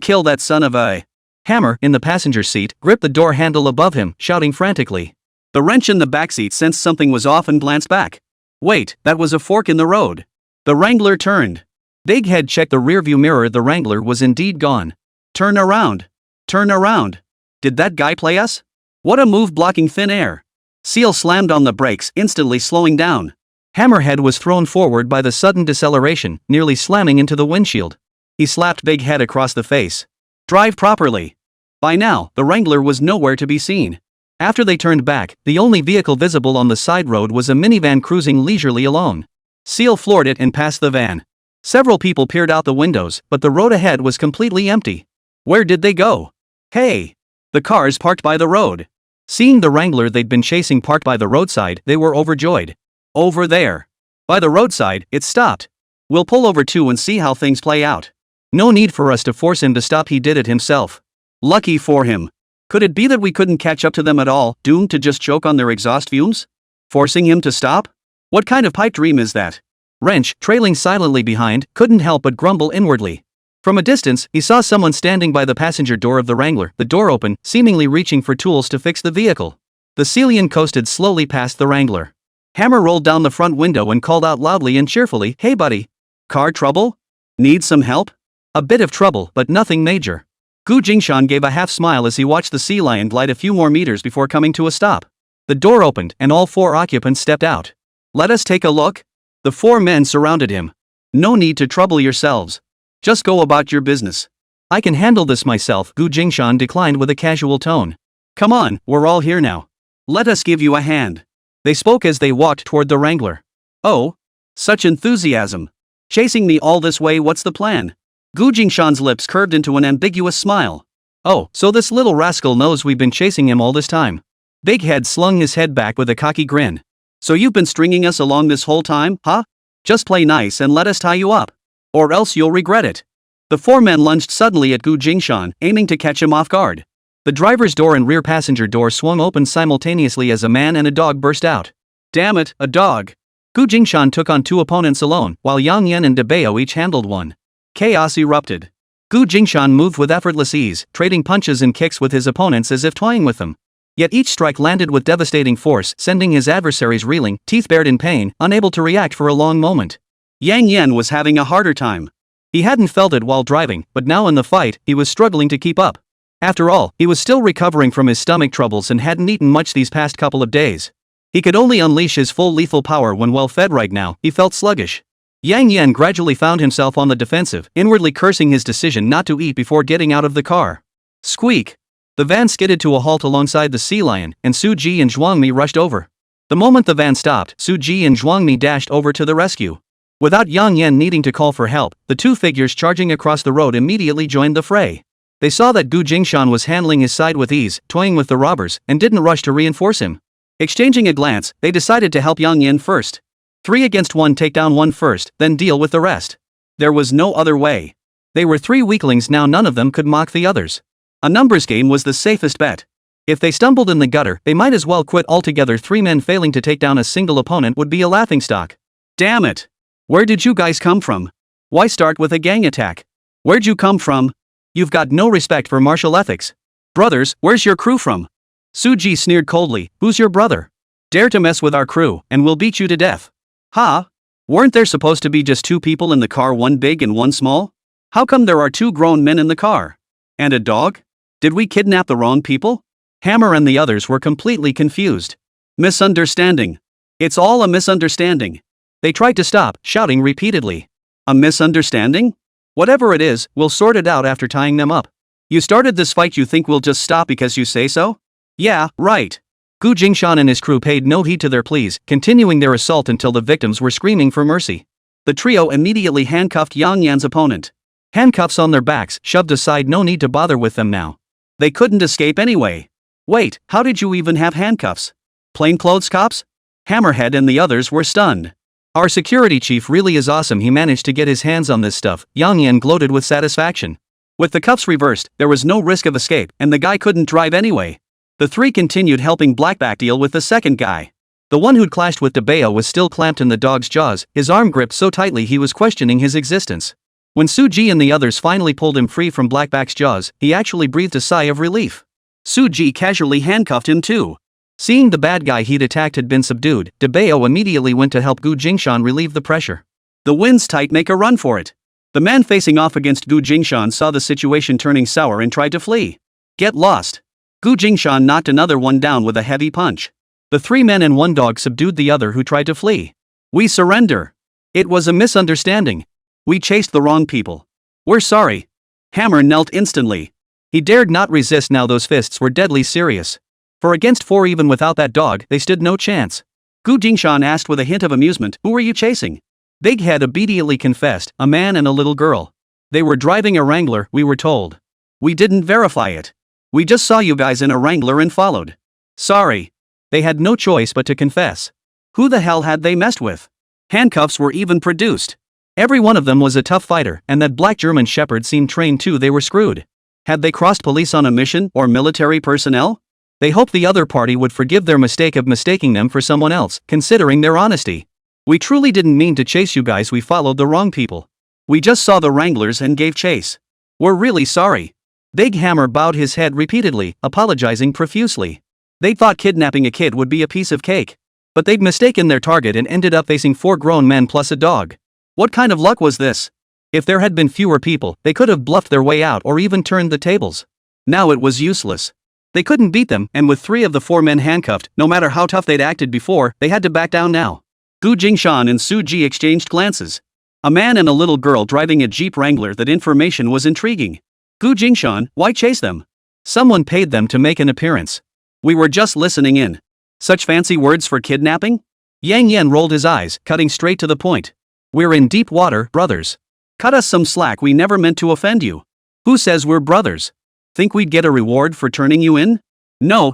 kill that son of a... Hammer, in the passenger seat, gripped the door handle above him, shouting frantically. The Wrench in the backseat sensed something was off and glanced back. Wait, that was a fork in the road. The Wrangler turned. Big Head checked the rearview mirror. The Wrangler was indeed gone. Turn around. Turn around. Did that guy play us? What a move, blocking thin air. Seal slammed on the brakes, instantly slowing down. Hammerhead was thrown forward by the sudden deceleration, nearly slamming into the windshield. He slapped Big Head across the face. Drive properly. By now, the Wrangler was nowhere to be seen. After they turned back, the only vehicle visible on the side road was a minivan cruising leisurely along. Seal floored it and passed the van. Several people peered out the windows, but the road ahead was completely empty. Where did they go? Hey! The cars parked by the road. Seeing the Wrangler they'd been chasing parked by the roadside, they were overjoyed. Over there. By the roadside, it stopped. We'll pull over too and see how things play out. No need for us to force him to stop, he did it himself. Lucky for him. Could it be that we couldn't catch up to them at all, doomed to just choke on their exhaust fumes? Forcing him to stop? What kind of pipe dream is that? Wrench, trailing silently behind, couldn't help but grumble inwardly. From a distance, he saw someone standing by the passenger door of the Wrangler, the door open, seemingly reaching for tools to fix the vehicle. The Celian coasted slowly past the Wrangler. Hammer rolled down the front window and called out loudly and cheerfully, "Hey buddy. Car trouble? Need some help?" A bit of trouble, but nothing major. Jingshan gave a half smile as he watched the sea lion glide a few more meters before coming to a stop. The door opened and all four occupants stepped out. Let us take a look. The four men surrounded him. No need to trouble yourselves. Just go about your business. I can handle this myself, Jingshan declined with a casual tone. Come on, we're all here now. Let us give you a hand. They spoke as they walked toward the Wrangler. Oh, such enthusiasm. Chasing me all this way, what's the plan? Jingshan's lips curved into an ambiguous smile. Oh, so this little rascal knows we've been chasing him all this time. Big Head slung his head back with a cocky grin. So you've been stringing us along this whole time, huh? Just play nice and let us tie you up. Or else you'll regret it. The four men lunged suddenly at Jingshan, aiming to catch him off guard. The driver's door and rear passenger door swung open simultaneously as a man and a dog burst out. Damn it, a dog. Jingshan took on two opponents alone, while Yang Yan and Debao each handled one. Chaos erupted. Jingshan moved with effortless ease, trading punches and kicks with his opponents as if toying with them. Yet each strike landed with devastating force, sending his adversaries reeling, teeth bared in pain, unable to react for a long moment. Yang Yan was having a harder time. He hadn't felt it while driving, but now in the fight, he was struggling to keep up. After all, he was still recovering from his stomach troubles and hadn't eaten much these past couple of days. He could only unleash his full lethal power when well fed. Right now, he felt sluggish. Yang Yan gradually found himself on the defensive, inwardly cursing his decision not to eat before getting out of the car. Squeak! The van skidded to a halt alongside the sea lion, and Suji and Zhuangmi rushed over. The moment the van stopped, Suji and Zhuangmi dashed over to the rescue. Without Yang Yan needing to call for help, the two figures charging across the road immediately joined the fray. They saw that Jingshan was handling his side with ease, toying with the robbers, and didn't rush to reinforce him. Exchanging a glance, they decided to help Yang Yin first. 3 against 1, take down one first, then deal with the rest. There was no other way. They were 3 weaklings now, none of them could mock the others. A numbers game was the safest bet. If they stumbled in the gutter, they might as well quit altogether. 3 men failing to take down a single opponent would be a laughingstock. Damn it! Where did you guys come from? Why start with a gang attack? Where'd you come from? You've got no respect for martial ethics. Brothers, where's your crew from? Suji sneered coldly, who's your brother? Dare to mess with our crew, and we'll beat you to death. Ha! Huh? Weren't there supposed to be just 2 people in the car, 1 big and 1 small? How come there are 2 grown men in the car? And a dog? Did we kidnap the wrong people? Hammer and the others were completely confused. Misunderstanding. It's all a misunderstanding. They tried to stop, shouting repeatedly. A misunderstanding? Whatever it is, we'll sort it out after tying them up. You started this fight, you think we'll just stop because you say so? Yeah, right. Jingshan and his crew paid no heed to their pleas, continuing their assault until the victims were screaming for mercy. The trio immediately handcuffed Yang Yan's opponent. Handcuffs on their backs, shoved aside, no need to bother with them now. They couldn't escape anyway. Wait, how did you even have handcuffs? Plainclothes cops? Hammerhead and the others were stunned. Our security chief really is awesome, he managed to get his hands on this stuff, Yang Yan gloated with satisfaction. With the cuffs reversed, there was no risk of escape, and the guy couldn't drive anyway. The 3 continued helping Blackback deal with the second guy. The one who'd clashed with Debeo was still clamped in the dog's jaws, his arm gripped so tightly he was questioning his existence. When Suji and the others finally pulled him free from Blackback's jaws, he actually breathed a sigh of relief. Suji casually handcuffed him too. Seeing the bad guy he'd attacked had been subdued, Debeo immediately went to help Jingshan relieve the pressure. The wind's tight, make a run for it. The man facing off against Jingshan saw the situation turning sour and tried to flee. Get lost. Jingshan knocked another one down with a heavy punch. The 3 men and 1 dog subdued the other who tried to flee. We surrender. It was a misunderstanding. We chased the wrong people. We're sorry. Hammer knelt instantly. He dared not resist now, those fists were deadly serious. For against 4 even without that dog, they stood no chance. Jingshan asked with a hint of amusement, who were you chasing? Big Head immediately confessed, a man and a little girl. They were driving a Wrangler, we were told. We didn't verify it. We just saw you guys in a Wrangler and followed. Sorry. They had no choice but to confess. Who the hell had they messed with? Handcuffs were even produced. Every one of them was a tough fighter, and that black German shepherd seemed trained too. They were screwed. Had they crossed police on a mission, or military personnel? They hoped the other party would forgive their mistake of mistaking them for someone else, considering their honesty. We truly didn't mean to chase you guys, we followed the wrong people. We just saw the Wranglers and gave chase. We're really sorry. Big Hammer bowed his head repeatedly, apologizing profusely. They thought kidnapping a kid would be a piece of cake. But they'd mistaken their target and ended up facing 4 grown men plus a dog. What kind of luck was this? If there had been fewer people, they could have bluffed their way out or even turned the tables. Now it was useless. They couldn't beat them, and with 3 of the 4 men handcuffed, no matter how tough they'd acted before, they had to back down now. Jingshan and Suji exchanged glances. A man and a little girl driving a Jeep Wrangler, that information was intriguing. Jingshan, why chase them? Someone paid them to make an appearance. We were just listening in. Such fancy words for kidnapping? Yang Yan rolled his eyes, cutting straight to the point. We're in deep water, brothers. Cut us some slack, we never meant to offend you. Who says we're brothers? Think we'd get a reward for turning you in? No.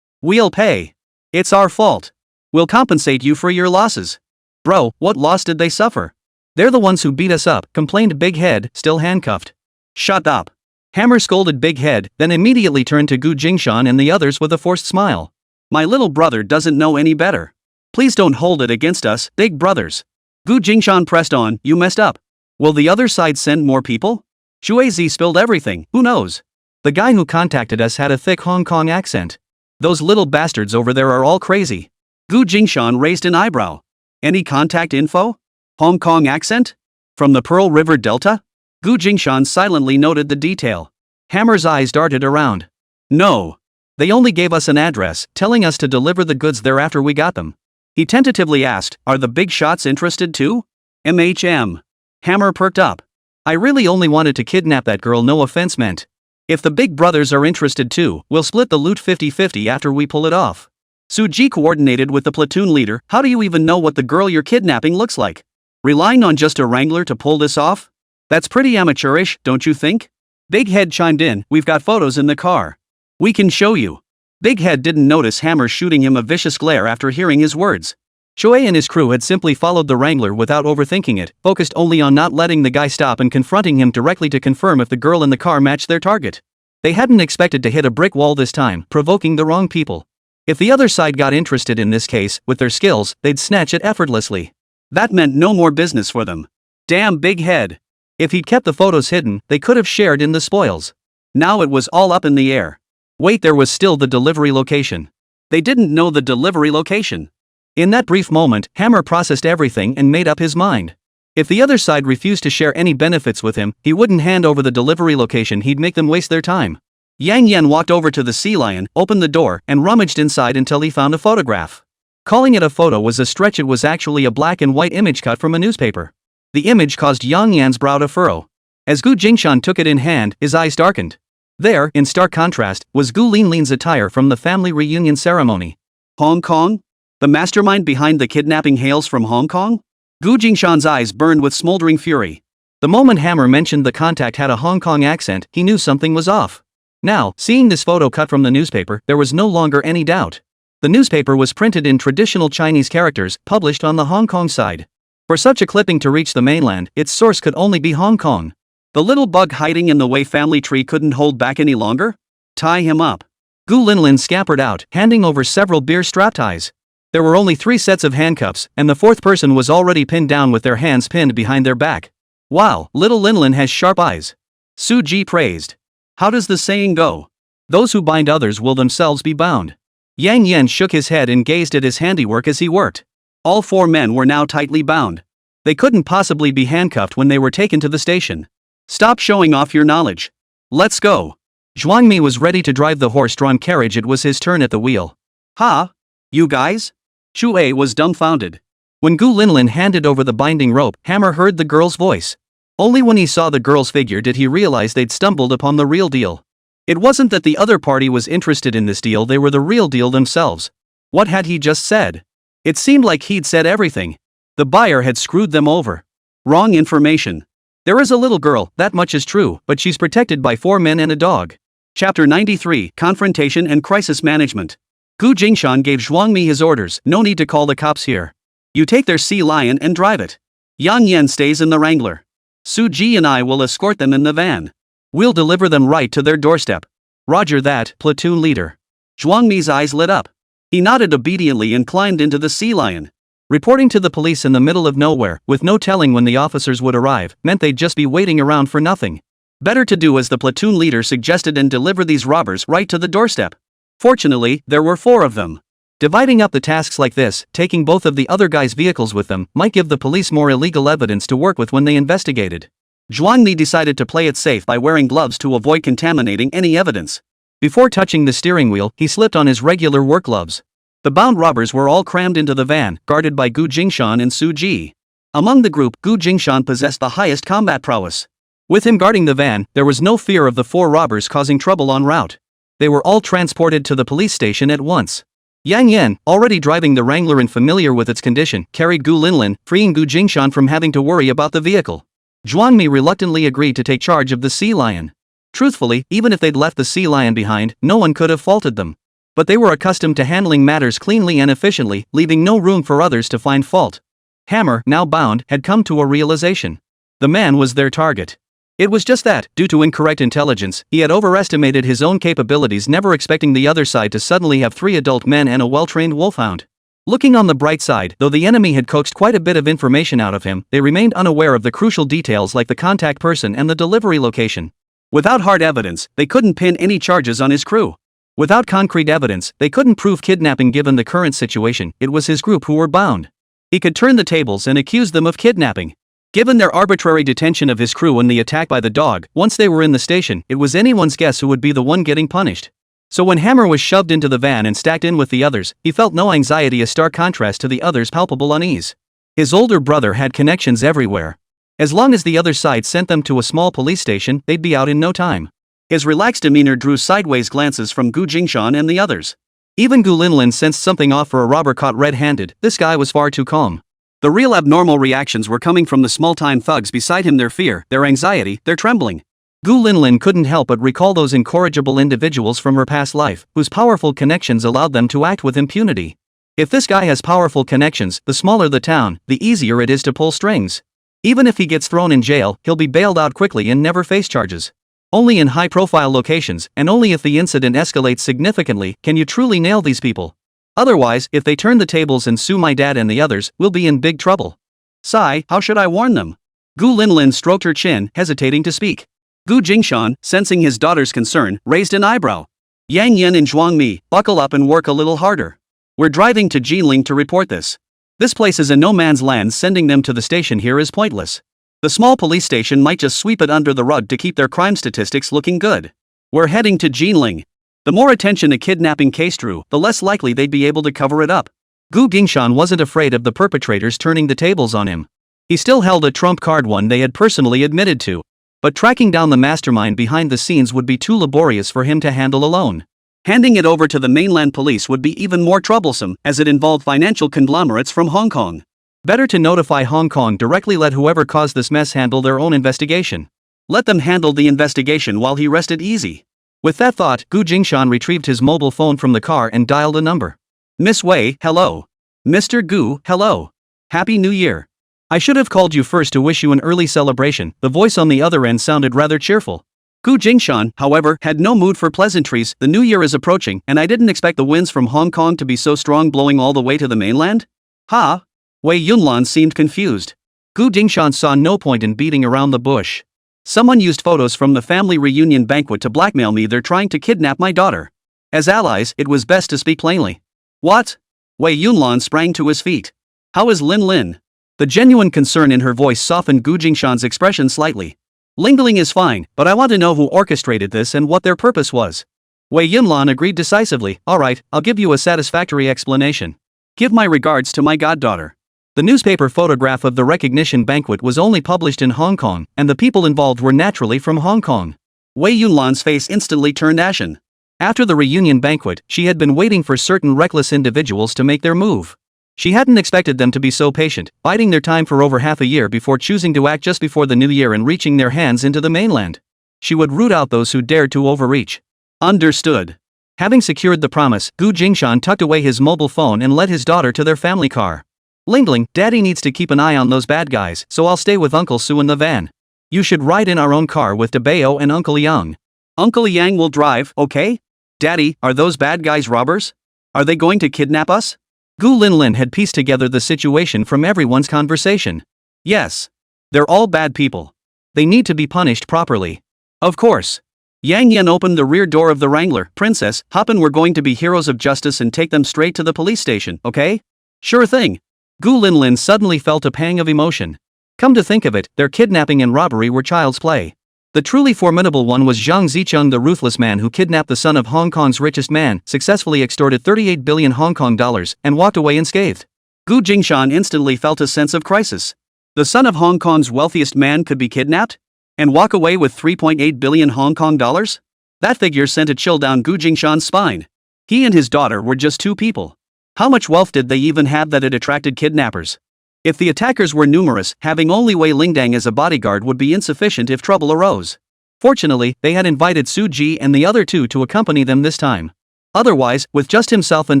We'll pay. It's our fault. We'll compensate you for your losses. Bro, what loss did they suffer? They're the ones who beat us up, complained Big Head, still handcuffed. Shut up. Hammer scolded Big Head, then immediately turned to Jingshan and the others with a forced smile. My little brother doesn't know any better. Please don't hold it against us, big brothers. Jingshan pressed on, you messed up. Will the other side send more people? Shuizi spilled everything, who knows? The guy who contacted us had a thick Hong Kong accent. Those little bastards over there are all crazy. Jingshan raised an eyebrow. Any contact info? Hong Kong accent? From the Pearl River Delta? Jingshan silently noted the detail. Hammer's eyes darted around. No. They only gave us an address, telling us to deliver the goods there after we got them. He tentatively asked, are the big shots interested too? MHM. Hammer perked up. I really only wanted to kidnap that girl, no offense meant. If the big brothers are interested too, we'll split the loot 50-50 after we pull it off. Suji coordinated with the platoon leader, how do you even know what the girl you're kidnapping looks like? Relying on just a Wrangler to pull this off? That's pretty amateurish, don't you think? Big Head chimed in, we've got photos in the car. We can show you. Big Head didn't notice Hammer shooting him a vicious glare after hearing his words. Shui and his crew had simply followed the Wrangler without overthinking it, focused only on not letting the guy stop and confronting him directly to confirm if the girl in the car matched their target. They hadn't expected to hit a brick wall this time, provoking the wrong people. If the other side got interested in this case, with their skills, they'd snatch it effortlessly. That meant no more business for them. Damn Big Head. If he'd kept the photos hidden, they could have shared in the spoils. Now it was all up in the air. Wait, there was still the delivery location. They didn't know the delivery location. In that brief moment, Hammer processed everything and made up his mind. If the other side refused to share any benefits with him, he wouldn't hand over the delivery location, he'd make them waste their time. Yang Yan walked over to the sea lion, opened the door, and rummaged inside until he found a photograph. Calling it a photo was a stretch, it was actually a black and white image cut from a newspaper. The image caused Yang Yan's brow to furrow. As Gu Jingshan took it in hand, his eyes darkened. There, in stark contrast, was Gu Linlin's attire from the family reunion ceremony. Hong Kong? The mastermind behind the kidnapping hails from Hong Kong? Gu Jingshan's eyes burned with smoldering fury. The moment Hammer mentioned the contact had a Hong Kong accent, he knew something was off. Now, seeing this photo cut from the newspaper, there was no longer any doubt. The newspaper was printed in traditional Chinese characters, published on the Hong Kong side. For such a clipping to reach the mainland, its source could only be Hong Kong. The little bug hiding in the Wei family tree couldn't hold back any longer? Tie him up. Gu Linlin scampered out, handing over several beer strap ties. There were only 3 sets of handcuffs, and the 4th person was already pinned down with their hands pinned behind their back. Wow, little Linlin has sharp eyes. Su Ji praised. How does the saying go? Those who bind others will themselves be bound. Yang Yan shook his head and gazed at his handiwork as he worked. All 4 men were now tightly bound. They couldn't possibly be handcuffed when they were taken to the station. Stop showing off your knowledge. Let's go. Zhuangmi was ready to drive the horse-drawn carriage. It was his turn at the wheel. Ha? You guys? Shui was dumbfounded. When Gu Linlin handed over the binding rope, Hammer heard the girl's voice. Only when he saw the girl's figure did he realize they'd stumbled upon the real deal. It wasn't that the other party was interested in this deal, they were the real deal themselves. What had he just said? It seemed like he'd said everything. The buyer had screwed them over. Wrong information. There is a little girl, that much is true, but she's protected by 4 men and a dog. Chapter 93, Confrontation and Crisis Management. Gu Jingshan gave Zhuangmi his orders, no need to call the cops here. You take their sea lion and drive it. Yang Yan stays in the Wrangler. Su Ji and I will escort them in the van. We'll deliver them right to their doorstep. Roger that, platoon leader. Zhuangmi's eyes lit up. He nodded obediently and climbed into the sea lion. Reporting to the police in the middle of nowhere, with no telling when the officers would arrive, meant they'd just be waiting around for nothing. Better to do as the platoon leader suggested and deliver these robbers right to the doorstep. Fortunately, there were 4 of them. Dividing up the tasks like this, taking both of the other guys' vehicles with them, might give the police more illegal evidence to work with when they investigated. Zhuangmi decided to play it safe by wearing gloves to avoid contaminating any evidence. Before touching the steering wheel, he slipped on his regular work gloves. The bound robbers were all crammed into the van, guarded by Gu Jingshan and Su Ji. Among the group, Gu Jingshan possessed the highest combat prowess. With him guarding the van, there was no fear of the 4 robbers causing trouble en route. They were all transported to the police station at once. Yang Yan, already driving the Wrangler and familiar with its condition, carried Gu Linlin, freeing Gu Jingshan from having to worry about the vehicle. Zhuangmi reluctantly agreed to take charge of the sea lion. Truthfully, even if they'd left the sea lion behind, no one could have faulted them. But they were accustomed to handling matters cleanly and efficiently, leaving no room for others to find fault. Hammer, now bound, had come to a realization. The man was their target. It was just that, due to incorrect intelligence, he had overestimated his own capabilities, never expecting the other side to suddenly have 3 adult men and a well-trained wolfhound. Looking on the bright side, though the enemy had coaxed quite a bit of information out of him, they remained unaware of the crucial details like the contact person and the delivery location. Without hard evidence, they couldn't pin any charges on his crew. Without concrete evidence, they couldn't prove kidnapping given the current situation. It was his group who were bound. He could turn the tables and accuse them of kidnapping. Given their arbitrary detention of his crew and the attack by the dog, once they were in the station, it was anyone's guess who would be the one getting punished. So when Hammer was shoved into the van and stacked in with the others, he felt no anxiety, a stark contrast to the others' palpable unease. His older brother had connections everywhere. As long as the other side sent them to a small police station, they'd be out in no time. His relaxed demeanor drew sideways glances from Gu Jingshan and the others. Even Gu Linlin sensed something off for a robber caught red-handed. This guy was far too calm. The real abnormal reactions were coming from the small-time thugs beside him, their fear, their anxiety, their trembling. Gu Linlin couldn't help but recall those incorrigible individuals from her past life, whose powerful connections allowed them to act with impunity. If this guy has powerful connections, the smaller the town, the easier it is to pull strings. Even if he gets thrown in jail, he'll be bailed out quickly and never face charges. Only in high-profile locations, and only if the incident escalates significantly, can you truly nail these people. Otherwise, if they turn the tables and sue my dad and the others, we'll be in big trouble. Sigh, how should I warn them? Gu Linlin stroked her chin, hesitating to speak. Gu Jingshan, sensing his daughter's concern, raised an eyebrow. Yang Yan and Zhuang Mi, buckle up and work a little harder. We're driving to Jinling to report this. This place is a no-man's land. Sending them to the station here is pointless. The small police station might just sweep it under the rug to keep their crime statistics looking good. We're heading to Jinling. The more attention a kidnapping case drew, the less likely they'd be able to cover it up. Gu Jingshan wasn't afraid of the perpetrators turning the tables on him. He still held a trump card, one they had personally admitted to. But tracking down the mastermind behind the scenes would be too laborious for him to handle alone. Handing it over to the mainland police would be even more troublesome, as it involved financial conglomerates from Hong Kong. Better to notify Hong Kong directly. Let whoever caused this mess handle their own investigation. Let them handle the investigation while he rested easy. With that thought, Gu Jingshan retrieved his mobile phone from the car and dialed a number. Miss Wei, hello. Mr. Gu, hello. Happy New Year. I should have called you first to wish you an early celebration. The voice on the other end sounded rather cheerful. Gu Jingshan, however, had no mood for pleasantries. The new year is approaching, and I didn't expect the winds from Hong Kong to be so strong, blowing all the way to the mainland? Ha? Wei Yunlan seemed confused. Gu Jingshan saw no point in beating around the bush. Someone used photos from the family reunion banquet to blackmail me. They're trying to kidnap my daughter. As allies, it was best to speak plainly. What? Wei Yunlan sprang to his feet. How is Lin Lin? The genuine concern in her voice softened Gu Jingshan's expression slightly. Lingling is fine, but I want to know who orchestrated this and what their purpose was. Wei Yunlan agreed decisively. Alright, I'll give you a satisfactory explanation. Give my regards to my goddaughter. The newspaper photograph of the recognition banquet was only published in Hong Kong, and the people involved were naturally from Hong Kong. Wei Yunlan's face instantly turned ashen. After the reunion banquet, she had been waiting for certain reckless individuals to make their move. She hadn't expected them to be so patient, biding their time for over half a year before choosing to act just before the new year and reaching their hands into the mainland. She would root out those who dared to overreach. Understood. Having secured the promise, Gu Jingshan tucked away his mobile phone and led his daughter to their family car. Lingling, Daddy needs to keep an eye on those bad guys, so I'll stay with Uncle Su in the van. You should ride in our own car with Debao and Uncle Yang. Uncle Yang will drive, okay? Daddy, are those bad guys robbers? Are they going to kidnap us? Gu Linlin had pieced together the situation from everyone's conversation. Yes. They're all bad people. They need to be punished properly. Of course. Yang Yan opened the rear door of the Wrangler. Princess, hop in, we're going to be heroes of justice and take them straight to the police station, okay? Sure thing. Gu Linlin suddenly felt a pang of emotion. Come to think of it, their kidnapping and robbery were child's play. The truly formidable one was Zhang Zicheng, the ruthless man who kidnapped the son of Hong Kong's richest man, successfully extorted 38 billion Hong Kong dollars, and walked away unscathed. Gu Jingshan instantly felt a sense of crisis. The son of Hong Kong's wealthiest man could be kidnapped? And walk away with 3.8 billion Hong Kong dollars? That figure sent a chill down Gu Jingshan's spine. He and his daughter were just two people. How much wealth did they even have that it attracted kidnappers? If the attackers were numerous, having only Wei Lingdang as a bodyguard would be insufficient if trouble arose. Fortunately, they had invited Su Ji and the other two to accompany them this time. Otherwise, with just himself and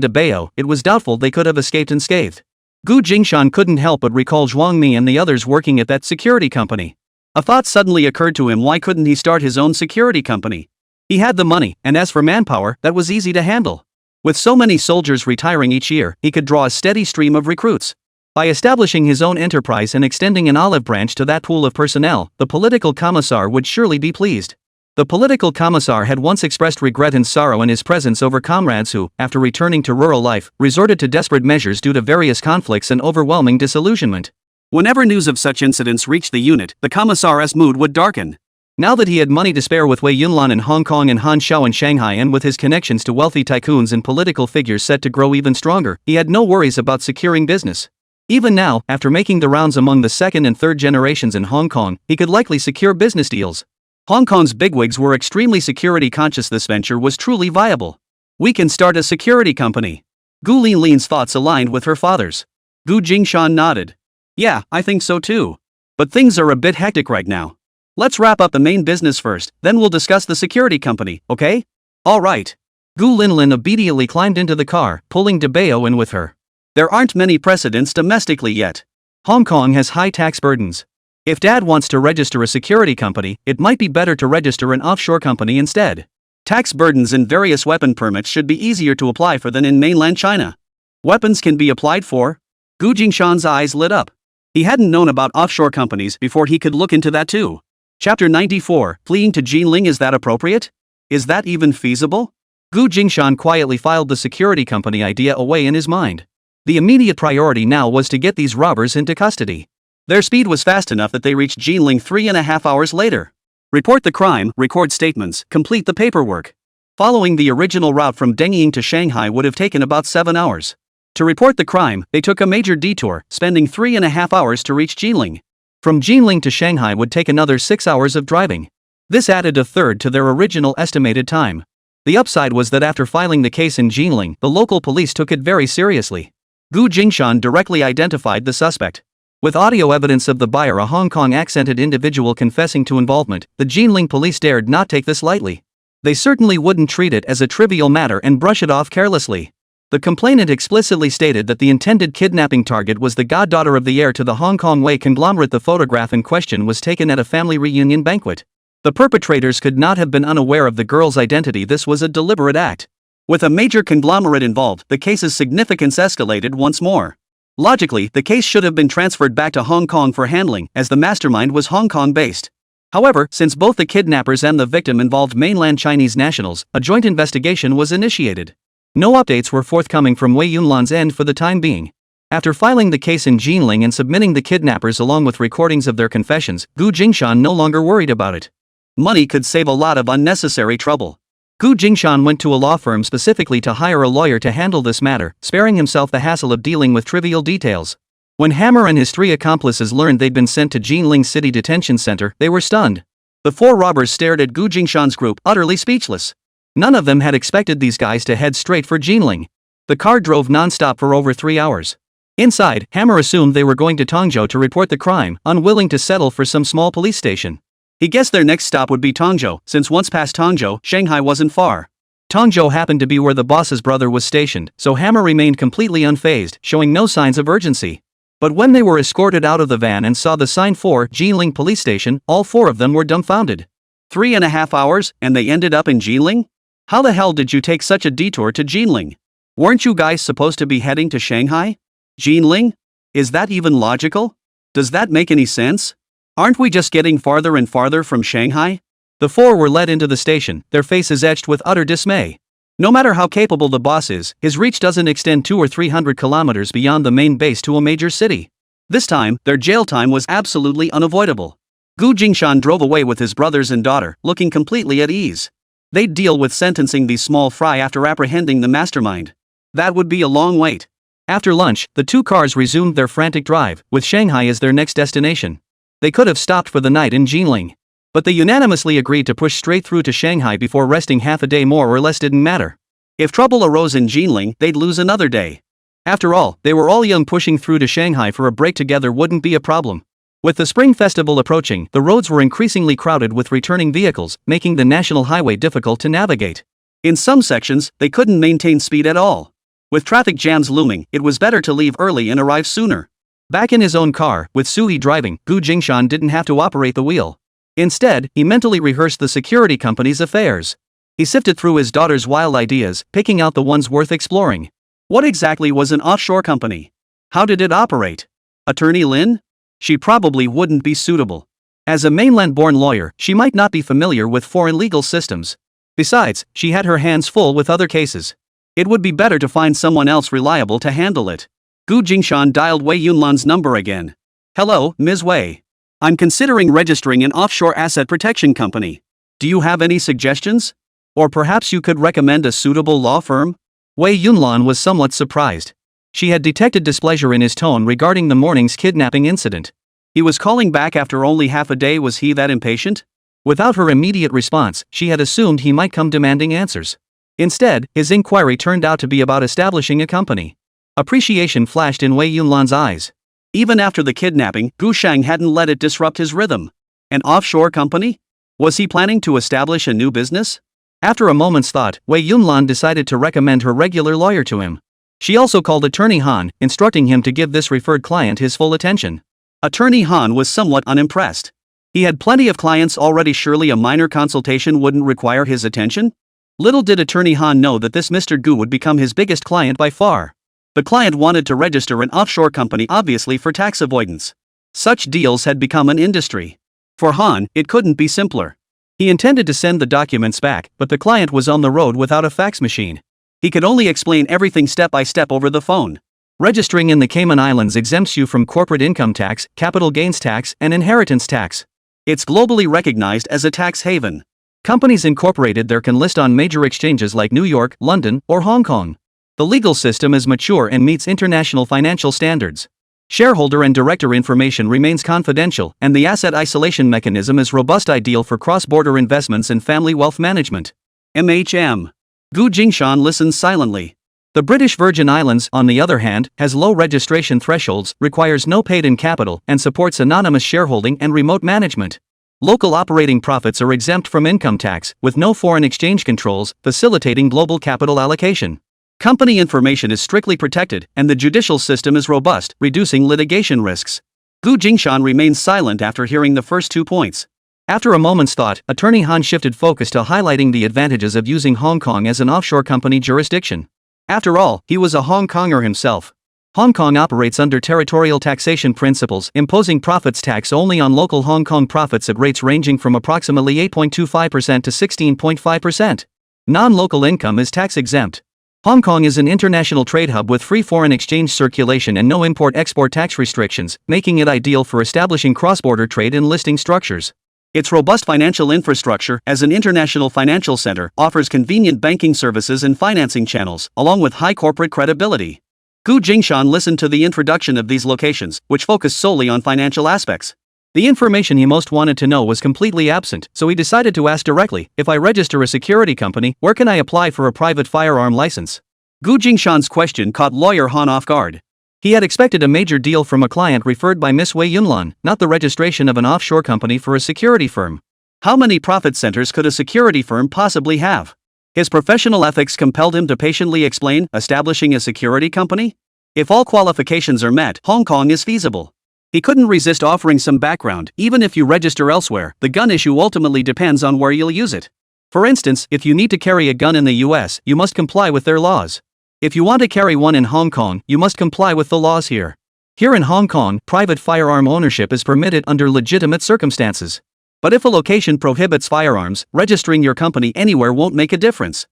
Debao, it was doubtful they could have escaped unscathed. Gu Jingshan couldn't help but recall Zhuang Mi and the others working at that security company. A thought suddenly occurred to him: why couldn't he start his own security company? He had the money, and as for manpower, that was easy to handle. With so many soldiers retiring each year, he could draw a steady stream of recruits. By establishing his own enterprise and extending an olive branch to that pool of personnel, the political commissar would surely be pleased. The political commissar had once expressed regret and sorrow in his presence over comrades who, after returning to rural life, resorted to desperate measures due to various conflicts and overwhelming disillusionment. Whenever news of such incidents reached the unit, the commissar's mood would darken. Now that he had money to spare with Wei Yunlan in Hong Kong and Han Shao in Shanghai, and with his connections to wealthy tycoons and political figures set to grow even stronger, he had no worries about securing business. Even now, after making the rounds among the second and third generations in Hong Kong, he could likely secure business deals. Hong Kong's bigwigs were extremely security conscious. This venture was truly viable. We can start a security company. Gu Linlin's thoughts aligned with her father's. Gu Jingshan nodded. Yeah, I think so too. But things are a bit hectic right now. Let's wrap up the main business first, then we'll discuss the security company, okay? Alright. Gu Linlin obediently climbed into the car, pulling De Bao in with her. There aren't many precedents domestically yet. Hong Kong has high tax burdens. If Dad wants to register a security company, it might be better to register an offshore company instead. Tax burdens and various weapon permits should be easier to apply for than in mainland China. Weapons can be applied for? Gu Jingshan's eyes lit up. He hadn't known about offshore companies before he could look into that too. Chapter 94, Fleeing to Jinling. Is that appropriate? Is that even feasible? Gu Jingshan quietly filed the security company idea away in his mind. The immediate priority now was to get these robbers into custody. Their speed was fast enough that they reached Jinling 3.5 hours later. Report the crime, record statements, complete the paperwork. Following the original route from Dengying to Shanghai would have taken about 7 hours. To report the crime, they took a major detour, spending 3.5 hours to reach Jinling. From Jinling to Shanghai would take another 6 hours of driving. This added a third to their original estimated time. The upside was that after filing the case in Jinling, the local police took it very seriously. Gu Jingshan directly identified the suspect. With audio evidence of the buyer, a Hong Kong accented individual confessing to involvement, the Jinling police dared not take this lightly. They certainly wouldn't treat it as a trivial matter and brush it off carelessly. The complainant explicitly stated that the intended kidnapping target was the goddaughter of the heir to the Hong Kong Wei conglomerate. The photograph in question was taken at a family reunion banquet. The perpetrators could not have been unaware of the girl's identity. This was a deliberate act. With a major conglomerate involved, the case's significance escalated once more. Logically, the case should have been transferred back to Hong Kong for handling, as the mastermind was Hong Kong-based. However, since both the kidnappers and the victim involved mainland Chinese nationals, a joint investigation was initiated. No updates were forthcoming from Wei Yunlan's end for the time being. After filing the case in Jinling and submitting the kidnappers along with recordings of their confessions, Gu Jingshan no longer worried about it. Money could save a lot of unnecessary trouble. Gu Jingshan went to a law firm specifically to hire a lawyer to handle this matter, sparing himself the hassle of dealing with trivial details. When Hammer and his 3 accomplices learned they'd been sent to Jinling City Detention Center, they were stunned. The 4 robbers stared at Gu Jingshan's group, utterly speechless. None of them had expected these guys to head straight for Jinling. The car drove non-stop for over 3 hours. Inside, Hammer assumed they were going to Tongzhou to report the crime, unwilling to settle for some small police station. He guessed their next stop would be Tongzhou, since once past Tongzhou, Shanghai wasn't far. Tongzhou happened to be where the boss's brother was stationed, so Hammer remained completely unfazed, showing no signs of urgency. But when they were escorted out of the van and saw the sign for Jinling Police Station, all 4 of them were dumbfounded. 3.5 hours, and they ended up in Jinling? How the hell did you take such a detour to Jinling? Weren't you guys supposed to be heading to Shanghai? Jinling? Is that even logical? Does that make any sense? Aren't we just getting farther and farther from Shanghai? The 4 were led into the station, their faces etched with utter dismay. No matter how capable the boss is, his reach doesn't extend 200 or 300 kilometers beyond the main base to a major city. This time, their jail time was absolutely unavoidable. Gu Jingshan drove away with his brothers and daughter, looking completely at ease. They'd deal with sentencing these small fry after apprehending the mastermind. That would be a long wait. After lunch, the 2 cars resumed their frantic drive, with Shanghai as their next destination. They could have stopped for the night in Jinling. But they unanimously agreed to push straight through to Shanghai before resting half a day more or less didn't matter. If trouble arose in Jinling, they'd lose another day. After all, they were all young. Pushing through to Shanghai for a break together wouldn't be a problem. With the Spring Festival approaching, the roads were increasingly crowded with returning vehicles, making the national highway difficult to navigate. In some sections, they couldn't maintain speed at all. With traffic jams looming, it was better to leave early and arrive sooner. Back in his own car, with Suhi driving, Gu Jingshan didn't have to operate the wheel. Instead, he mentally rehearsed the security company's affairs. He sifted through his daughter's wild ideas, picking out the ones worth exploring. What exactly was an offshore company? How did it operate? Attorney Lin? She probably wouldn't be suitable. As a mainland-born lawyer, she might not be familiar with foreign legal systems. Besides, she had her hands full with other cases. It would be better to find someone else reliable to handle it. Gu Jingshan dialed Wei Yunlan's number again. Hello, Ms. Wei. I'm considering registering an offshore asset protection company. Do you have any suggestions? Or perhaps you could recommend a suitable law firm? Wei Yunlan was somewhat surprised. She had detected displeasure in his tone regarding the morning's kidnapping incident. He was calling back after only half a day. Was he that impatient? Without her immediate response, she had assumed he might come demanding answers. Instead, his inquiry turned out to be about establishing a company. Appreciation flashed in Wei Yunlan's eyes. Even after the kidnapping, Gu Shang hadn't let it disrupt his rhythm. An offshore company? Was he planning to establish a new business? After a moment's thought, Wei Yunlan decided to recommend her regular lawyer to him. She also called Attorney Han, instructing him to give this referred client his full attention. Attorney Han was somewhat unimpressed. He had plenty of clients already. Surely a minor consultation wouldn't require his attention? Little did Attorney Han know that this Mr. Gu would become his biggest client by far. The client wanted to register an offshore company, obviously for tax avoidance. Such deals had become an industry. For Han, it couldn't be simpler. He intended to send the documents back, but the client was on the road without a fax machine. He could only explain everything step by step over the phone. Registering in the Cayman Islands exempts you from corporate income tax, capital gains tax, and inheritance tax. It's globally recognized as a tax haven. Companies incorporated there can list on major exchanges like New York, London, or Hong Kong. The legal system is mature and meets international financial standards. Shareholder and director information remains confidential, and the asset isolation mechanism is robust, ideal for cross-border investments and family wealth management. MHM. Gu Jingshan listens silently. The British Virgin Islands, on the other hand, has low registration thresholds, requires no paid-in capital, and supports anonymous shareholding and remote management. Local operating profits are exempt from income tax, with no foreign exchange controls, facilitating global capital allocation. Company information is strictly protected, and the judicial system is robust, reducing litigation risks. Gu Jingshan remained silent after hearing the first 2 points. After a moment's thought, Attorney Han shifted focus to highlighting the advantages of using Hong Kong as an offshore company jurisdiction. After all, he was a Hong Konger himself. Hong Kong operates under territorial taxation principles, imposing profits tax only on local Hong Kong profits at rates ranging from approximately 8.25% to 16.5%. Non-local income is tax-exempt. Hong Kong is an international trade hub with free foreign exchange circulation and no import-export tax restrictions, making it ideal for establishing cross-border trade and listing structures. Its robust financial infrastructure, as an international financial center, offers convenient banking services and financing channels, along with high corporate credibility. Gu Jingshan listened to the introduction of these locations, which focused solely on financial aspects. The information he most wanted to know was completely absent, so he decided to ask directly, if I register a security company, where can I apply for a private firearm license? Gu Jingshan's question caught lawyer Han off guard. He had expected a major deal from a client referred by Miss Wei Yunlan, not the registration of an offshore company for a security firm. How many profit centers could a security firm possibly have? His professional ethics compelled him to patiently explain, establishing a security company? If all qualifications are met, Hong Kong is feasible. He couldn't resist offering some background. Even if you register elsewhere, the gun issue ultimately depends on where you'll use it. For instance, if you need to carry a gun in the US, you must comply with their laws. If you want to carry one in Hong Kong, you must comply with the laws here. Here in Hong Kong, private firearm ownership is permitted under legitimate circumstances. But if a location prohibits firearms, registering your company anywhere won't make a difference.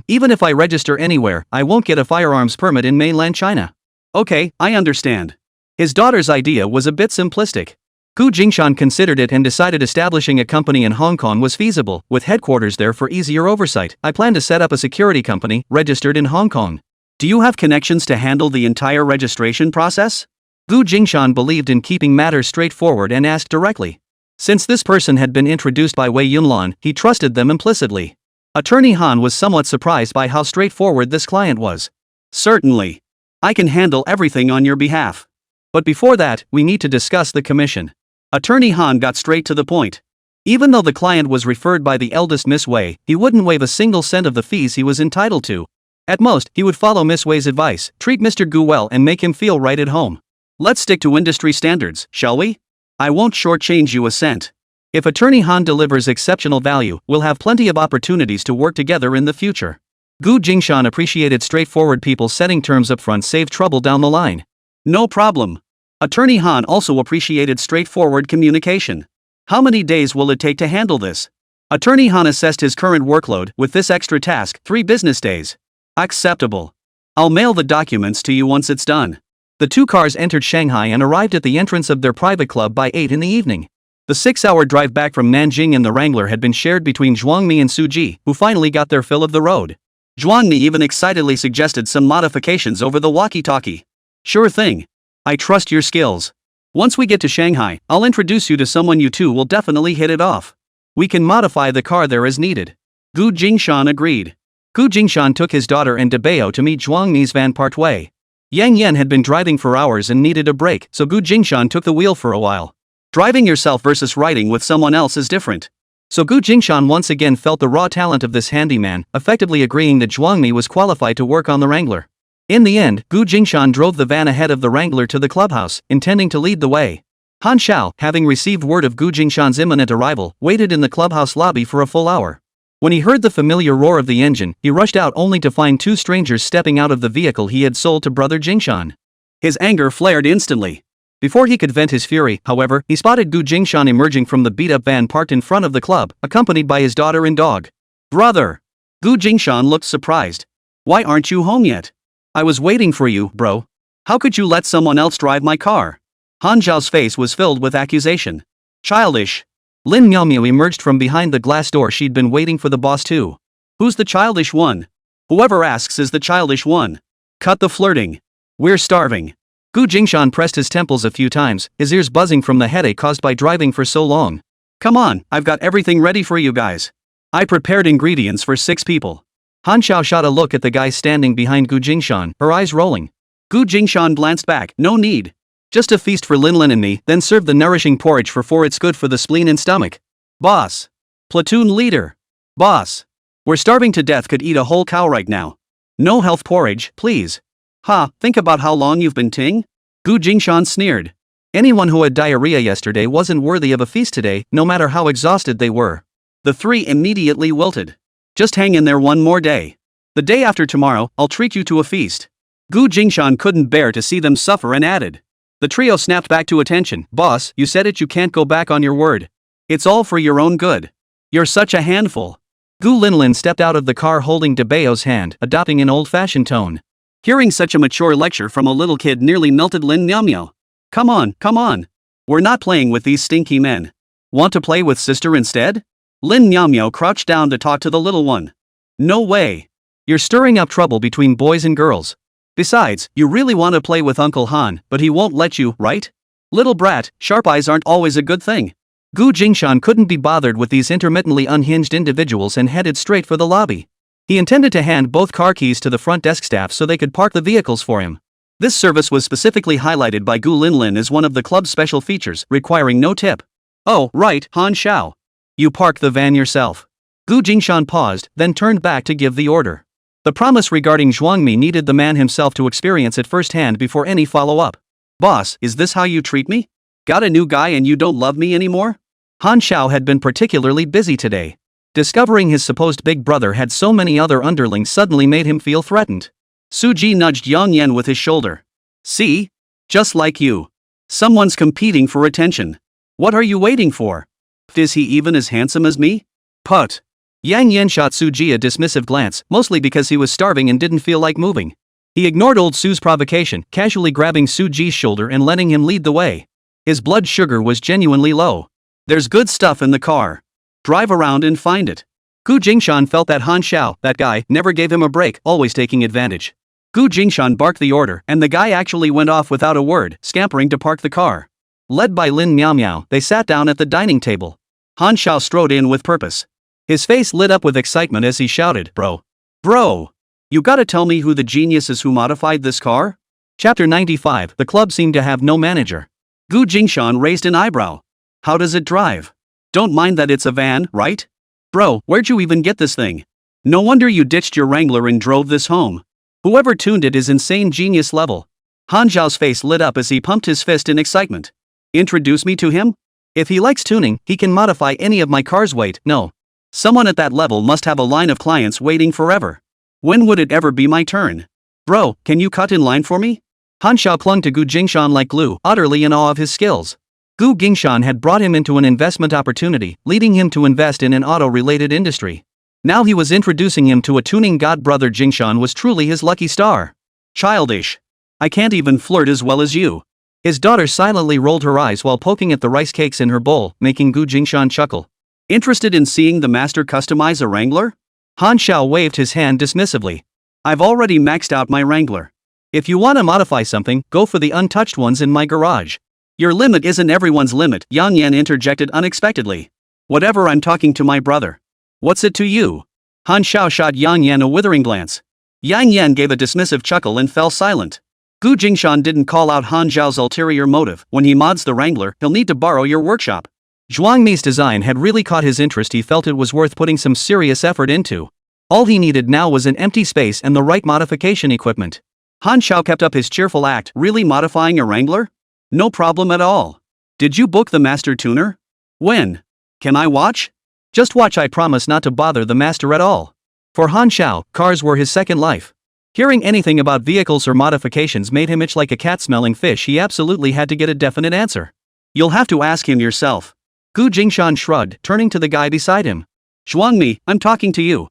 Even if I register anywhere, I won't get a firearms permit in mainland China. Okay, I understand. His daughter's idea was a bit simplistic. Gu Jingshan considered it and decided establishing a company in Hong Kong was feasible, with headquarters there for easier oversight. I plan to set up a security company, registered in Hong Kong. Do you have connections to handle the entire registration process? Gu Jingshan believed in keeping matters straightforward and asked directly. Since this person had been introduced by Wei Yunlan, he trusted them implicitly. Attorney Han was somewhat surprised by how straightforward this client was. Certainly. I can handle everything on your behalf. But before that, we need to discuss the commission. Attorney Han got straight to the point. Even though the client was referred by the eldest Miss Wei, he wouldn't waive a single cent of the fees he was entitled to. At most, he would follow Miss Wei's advice, treat Mr. Gu well and make him feel right at home. Let's stick to industry standards, shall we? I won't shortchange you a cent. If Attorney Han delivers exceptional value, we'll have plenty of opportunities to work together in the future. Gu Jingshan appreciated straightforward people. Setting terms up front saved trouble down the line. No problem. Attorney Han also appreciated straightforward communication. How many days will it take to handle this? Attorney Han assessed his current workload. With this extra task, 3 business days. Acceptable. I'll mail the documents to you once it's done. The 2 cars entered Shanghai and arrived at the entrance of their private club by 8 in the evening. The 6-hour drive back from Nanjing in the Wrangler had been shared between Zhuangmi and Suji, who finally got their fill of the road. Zhuangmi even excitedly suggested some modifications over the walkie-talkie. Sure thing. I trust your skills. Once we get to Shanghai, I'll introduce you to someone. You two will definitely hit it off. We can modify the car there as needed. Gu Jingshan agreed. Gu Jingshan took his daughter and Debeo to meet Zhuangmi's van partway. Yang Yan had been driving for hours and needed a break, so Gu Jingshan took the wheel for a while. Driving yourself versus riding with someone else is different. So Gu Jingshan once again felt the raw talent of this handyman, effectively agreeing that Zhuangmi was qualified to work on the Wrangler. In the end, Gu Jingshan drove the van ahead of the Wrangler to the clubhouse, intending to lead the way. Han Xiao, having received word of Gu Jingshan's imminent arrival, waited in the clubhouse lobby for a full hour. When he heard the familiar roar of the engine, he rushed out only to find two strangers stepping out of the vehicle he had sold to brother Jingshan. His anger flared instantly. Before he could vent his fury, however, he spotted Gu Jingshan emerging from the beat-up van parked in front of the club, accompanied by his daughter and dog. Brother! Gu Jingshan looked surprised. Why aren't you home yet? I was waiting for you, bro. How could you let someone else drive my car? Han Zhao's face was filled with accusation. Childish. Lin Miaomiao emerged from behind the glass door. She'd been waiting for the boss too. Who's the childish one? Whoever asks is the childish one. Cut the flirting. We're starving. Gu Jingshan pressed his temples a few times, his ears buzzing from the headache caused by driving for so long. Come on, I've got everything ready for you guys. I prepared ingredients for 6 people. Han Xiao shot a look at the guy standing behind Gu Jingshan, her eyes rolling. Gu Jingshan glanced back. No need. Just a feast for Lin and me, then serve the nourishing porridge for 4. It's good for the spleen and stomach. Boss. Platoon leader. Boss. We're starving to death, could eat a whole cow right now. No health porridge, please. Ha, think about how long you've been ting? Gu Jingshan sneered. Anyone who had diarrhea yesterday wasn't worthy of a feast today, no matter how exhausted they were. The 3 immediately wilted. Just hang in there one more day. The day after tomorrow, I'll treat you to a feast. Gu Jingshan couldn't bear to see them suffer and added. The trio snapped back to attention. Boss, you said it, you can't go back on your word. It's all for your own good. You're such a handful. Gu Linlin stepped out of the car holding De Bao's hand, adopting an old-fashioned tone. Hearing such a mature lecture from a little kid nearly melted Lin Miaomiao. Come on, come on. We're not playing with these stinky men. Want to play with sister instead? Lin Miaomiao crouched down to talk to the little one. No way. You're stirring up trouble between boys and girls. Besides, you really want to play with Uncle Han, but he won't let you, right? Little brat, sharp eyes aren't always a good thing. Gu Jingshan couldn't be bothered with these intermittently unhinged individuals and headed straight for the lobby. He intended to hand both car keys to the front desk staff so they could park the vehicles for him. This service was specifically highlighted by Gu Linlin as one of the club's special features, requiring no tip. Oh, right, Han Xiao. You park the van yourself. Gu Jingshan paused, then turned back to give the order. The promise regarding Zhuangmi needed the man himself to experience it firsthand before any follow-up. Boss, is this how you treat me? Got a new guy and you don't love me anymore? Han Xiao had been particularly busy today. Discovering his supposed big brother had so many other underlings suddenly made him feel threatened. Su Ji nudged Yang Yan with his shoulder. See? Just like you. Someone's competing for attention. What are you waiting for? Is he even as handsome as me? Put. Yang Yan shot Su Ji a dismissive glance, mostly because he was starving and didn't feel like moving. He ignored old Su's provocation, casually grabbing Su Ji's shoulder and letting him lead the way. His blood sugar was genuinely low. There's good stuff in the car. Drive around and find it. Gu Jingshan felt that Han Xiao, that guy, never gave him a break, always taking advantage. Gu Jingshan barked the order, and the guy actually went off without a word, scampering to park the car. Led by Lin Miaomiao, they sat down at the dining table. Han Xiao strode in with purpose. His face lit up with excitement as he shouted, Bro! You gotta tell me who the genius is who modified this car? Chapter 95. The club seemed to have no manager. Gu Jingshan raised an eyebrow. How does it drive? Don't mind that it's a van, right? Bro, where'd you even get this thing? No wonder you ditched your Wrangler and drove this home. Whoever tuned it is insane genius level. Han Zhao's face lit up as he pumped his fist in excitement. Introduce me to him? If he likes tuning, he can modify any of my cars. Wait, no. Someone at that level must have a line of clients waiting forever. When would it ever be my turn? Bro, can you cut in line for me? Han Xiao clung to Gu Jingshan like glue, utterly in awe of his skills. Gu Jingshan had brought him into an investment opportunity, leading him to invest in an auto-related industry. Now he was introducing him to a tuning god. Brother Jingshan was truly his lucky star. Childish. I can't even flirt as well as you. His daughter silently rolled her eyes while poking at the rice cakes in her bowl, making Gu Jingshan chuckle. Interested in seeing the master customize a Wrangler? Han Xiao waved his hand dismissively. I've already maxed out my Wrangler. If you want to modify something, go for the untouched ones in my garage. Your limit isn't everyone's limit, Yang Yan interjected unexpectedly. Whatever, I'm talking to my brother. What's it to you? Han Xiao shot Yang Yan a withering glance. Yang Yan gave a dismissive chuckle and fell silent. Gu Jingshan didn't call out Han Zhao's ulterior motive. When he mods the Wrangler, he'll need to borrow your workshop. Zhuang Mi's design had really caught his interest. He felt it was worth putting some serious effort into. All he needed now was an empty space and the right modification equipment. Han Zhao kept up his cheerful act. Really modifying a Wrangler? No problem at all. Did you book the master tuner? When? Can I watch? Just watch. I promise not to bother the master at all. For Han Zhao, cars were his second life. Hearing anything about vehicles or modifications made him itch like a cat smelling fish. He absolutely had to get a definite answer. You'll have to ask him yourself. Gu Jingshan shrugged, turning to the guy beside him. Zhuang Mi, I'm talking to you.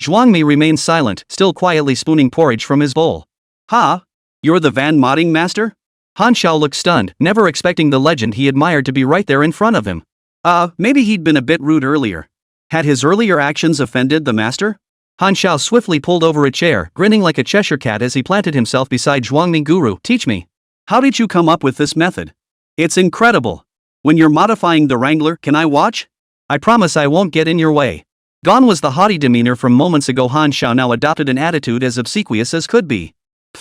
Zhuang Mi remained silent, still quietly spooning porridge from his bowl. Ha? You're the van modding master? Han Zhao looked stunned, never expecting the legend he admired to be right there in front of him. Maybe he'd been a bit rude earlier. Had his earlier actions offended the master? Han Zhao swiftly pulled over a chair, grinning like a Cheshire cat as he planted himself beside Zhuang Mi. Guru, teach me. How did you come up with this method? It's incredible. When you're modifying the Wrangler, can I watch? I promise I won't get in your way. Gone was the haughty demeanor from moments ago. Han Zhao now adopted an attitude as obsequious as could be.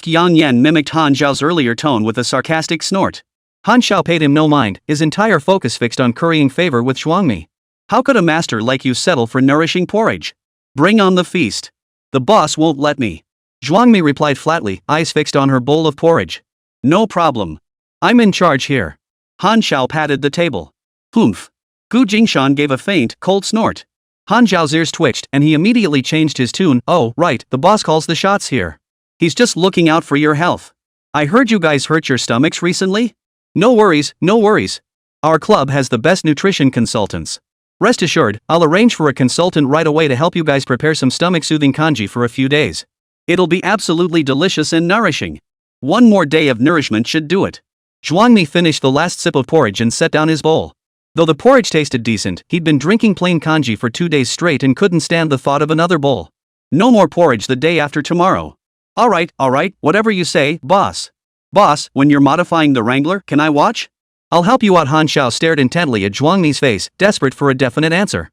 Yang Yan mimicked Han Zhao's earlier tone with a sarcastic snort. Han Zhao paid him no mind, his entire focus fixed on currying favor with Zhuang Mi. How could a master like you settle for nourishing porridge? Bring on the feast. The boss won't let me. Zhuang Mi replied flatly, eyes fixed on her bowl of porridge. No problem. I'm in charge here. Han Zhao patted the table. Humph. Gu Jingshan gave a faint, cold snort. Han Zhao's ears twitched and he immediately changed his tune. Oh, right, the boss calls the shots here. He's just looking out for your health. I heard you guys hurt your stomachs recently? No worries, no worries. Our club has the best nutrition consultants. Rest assured, I'll arrange for a consultant right away to help you guys prepare some stomach-soothing kanji for a few days. It'll be absolutely delicious and nourishing. One more day of nourishment should do it. Zhuang Mi finished the last sip of porridge and set down his bowl. Though the porridge tasted decent, he'd been drinking plain kanji for 2 days straight and couldn't stand the thought of another bowl. No more porridge the day after tomorrow. Alright, whatever you say, boss. Boss, when you're modifying the Wrangler, can I watch? I'll help you out. Han Zhao stared intently at Zhuang Mi's face, desperate for a definite answer.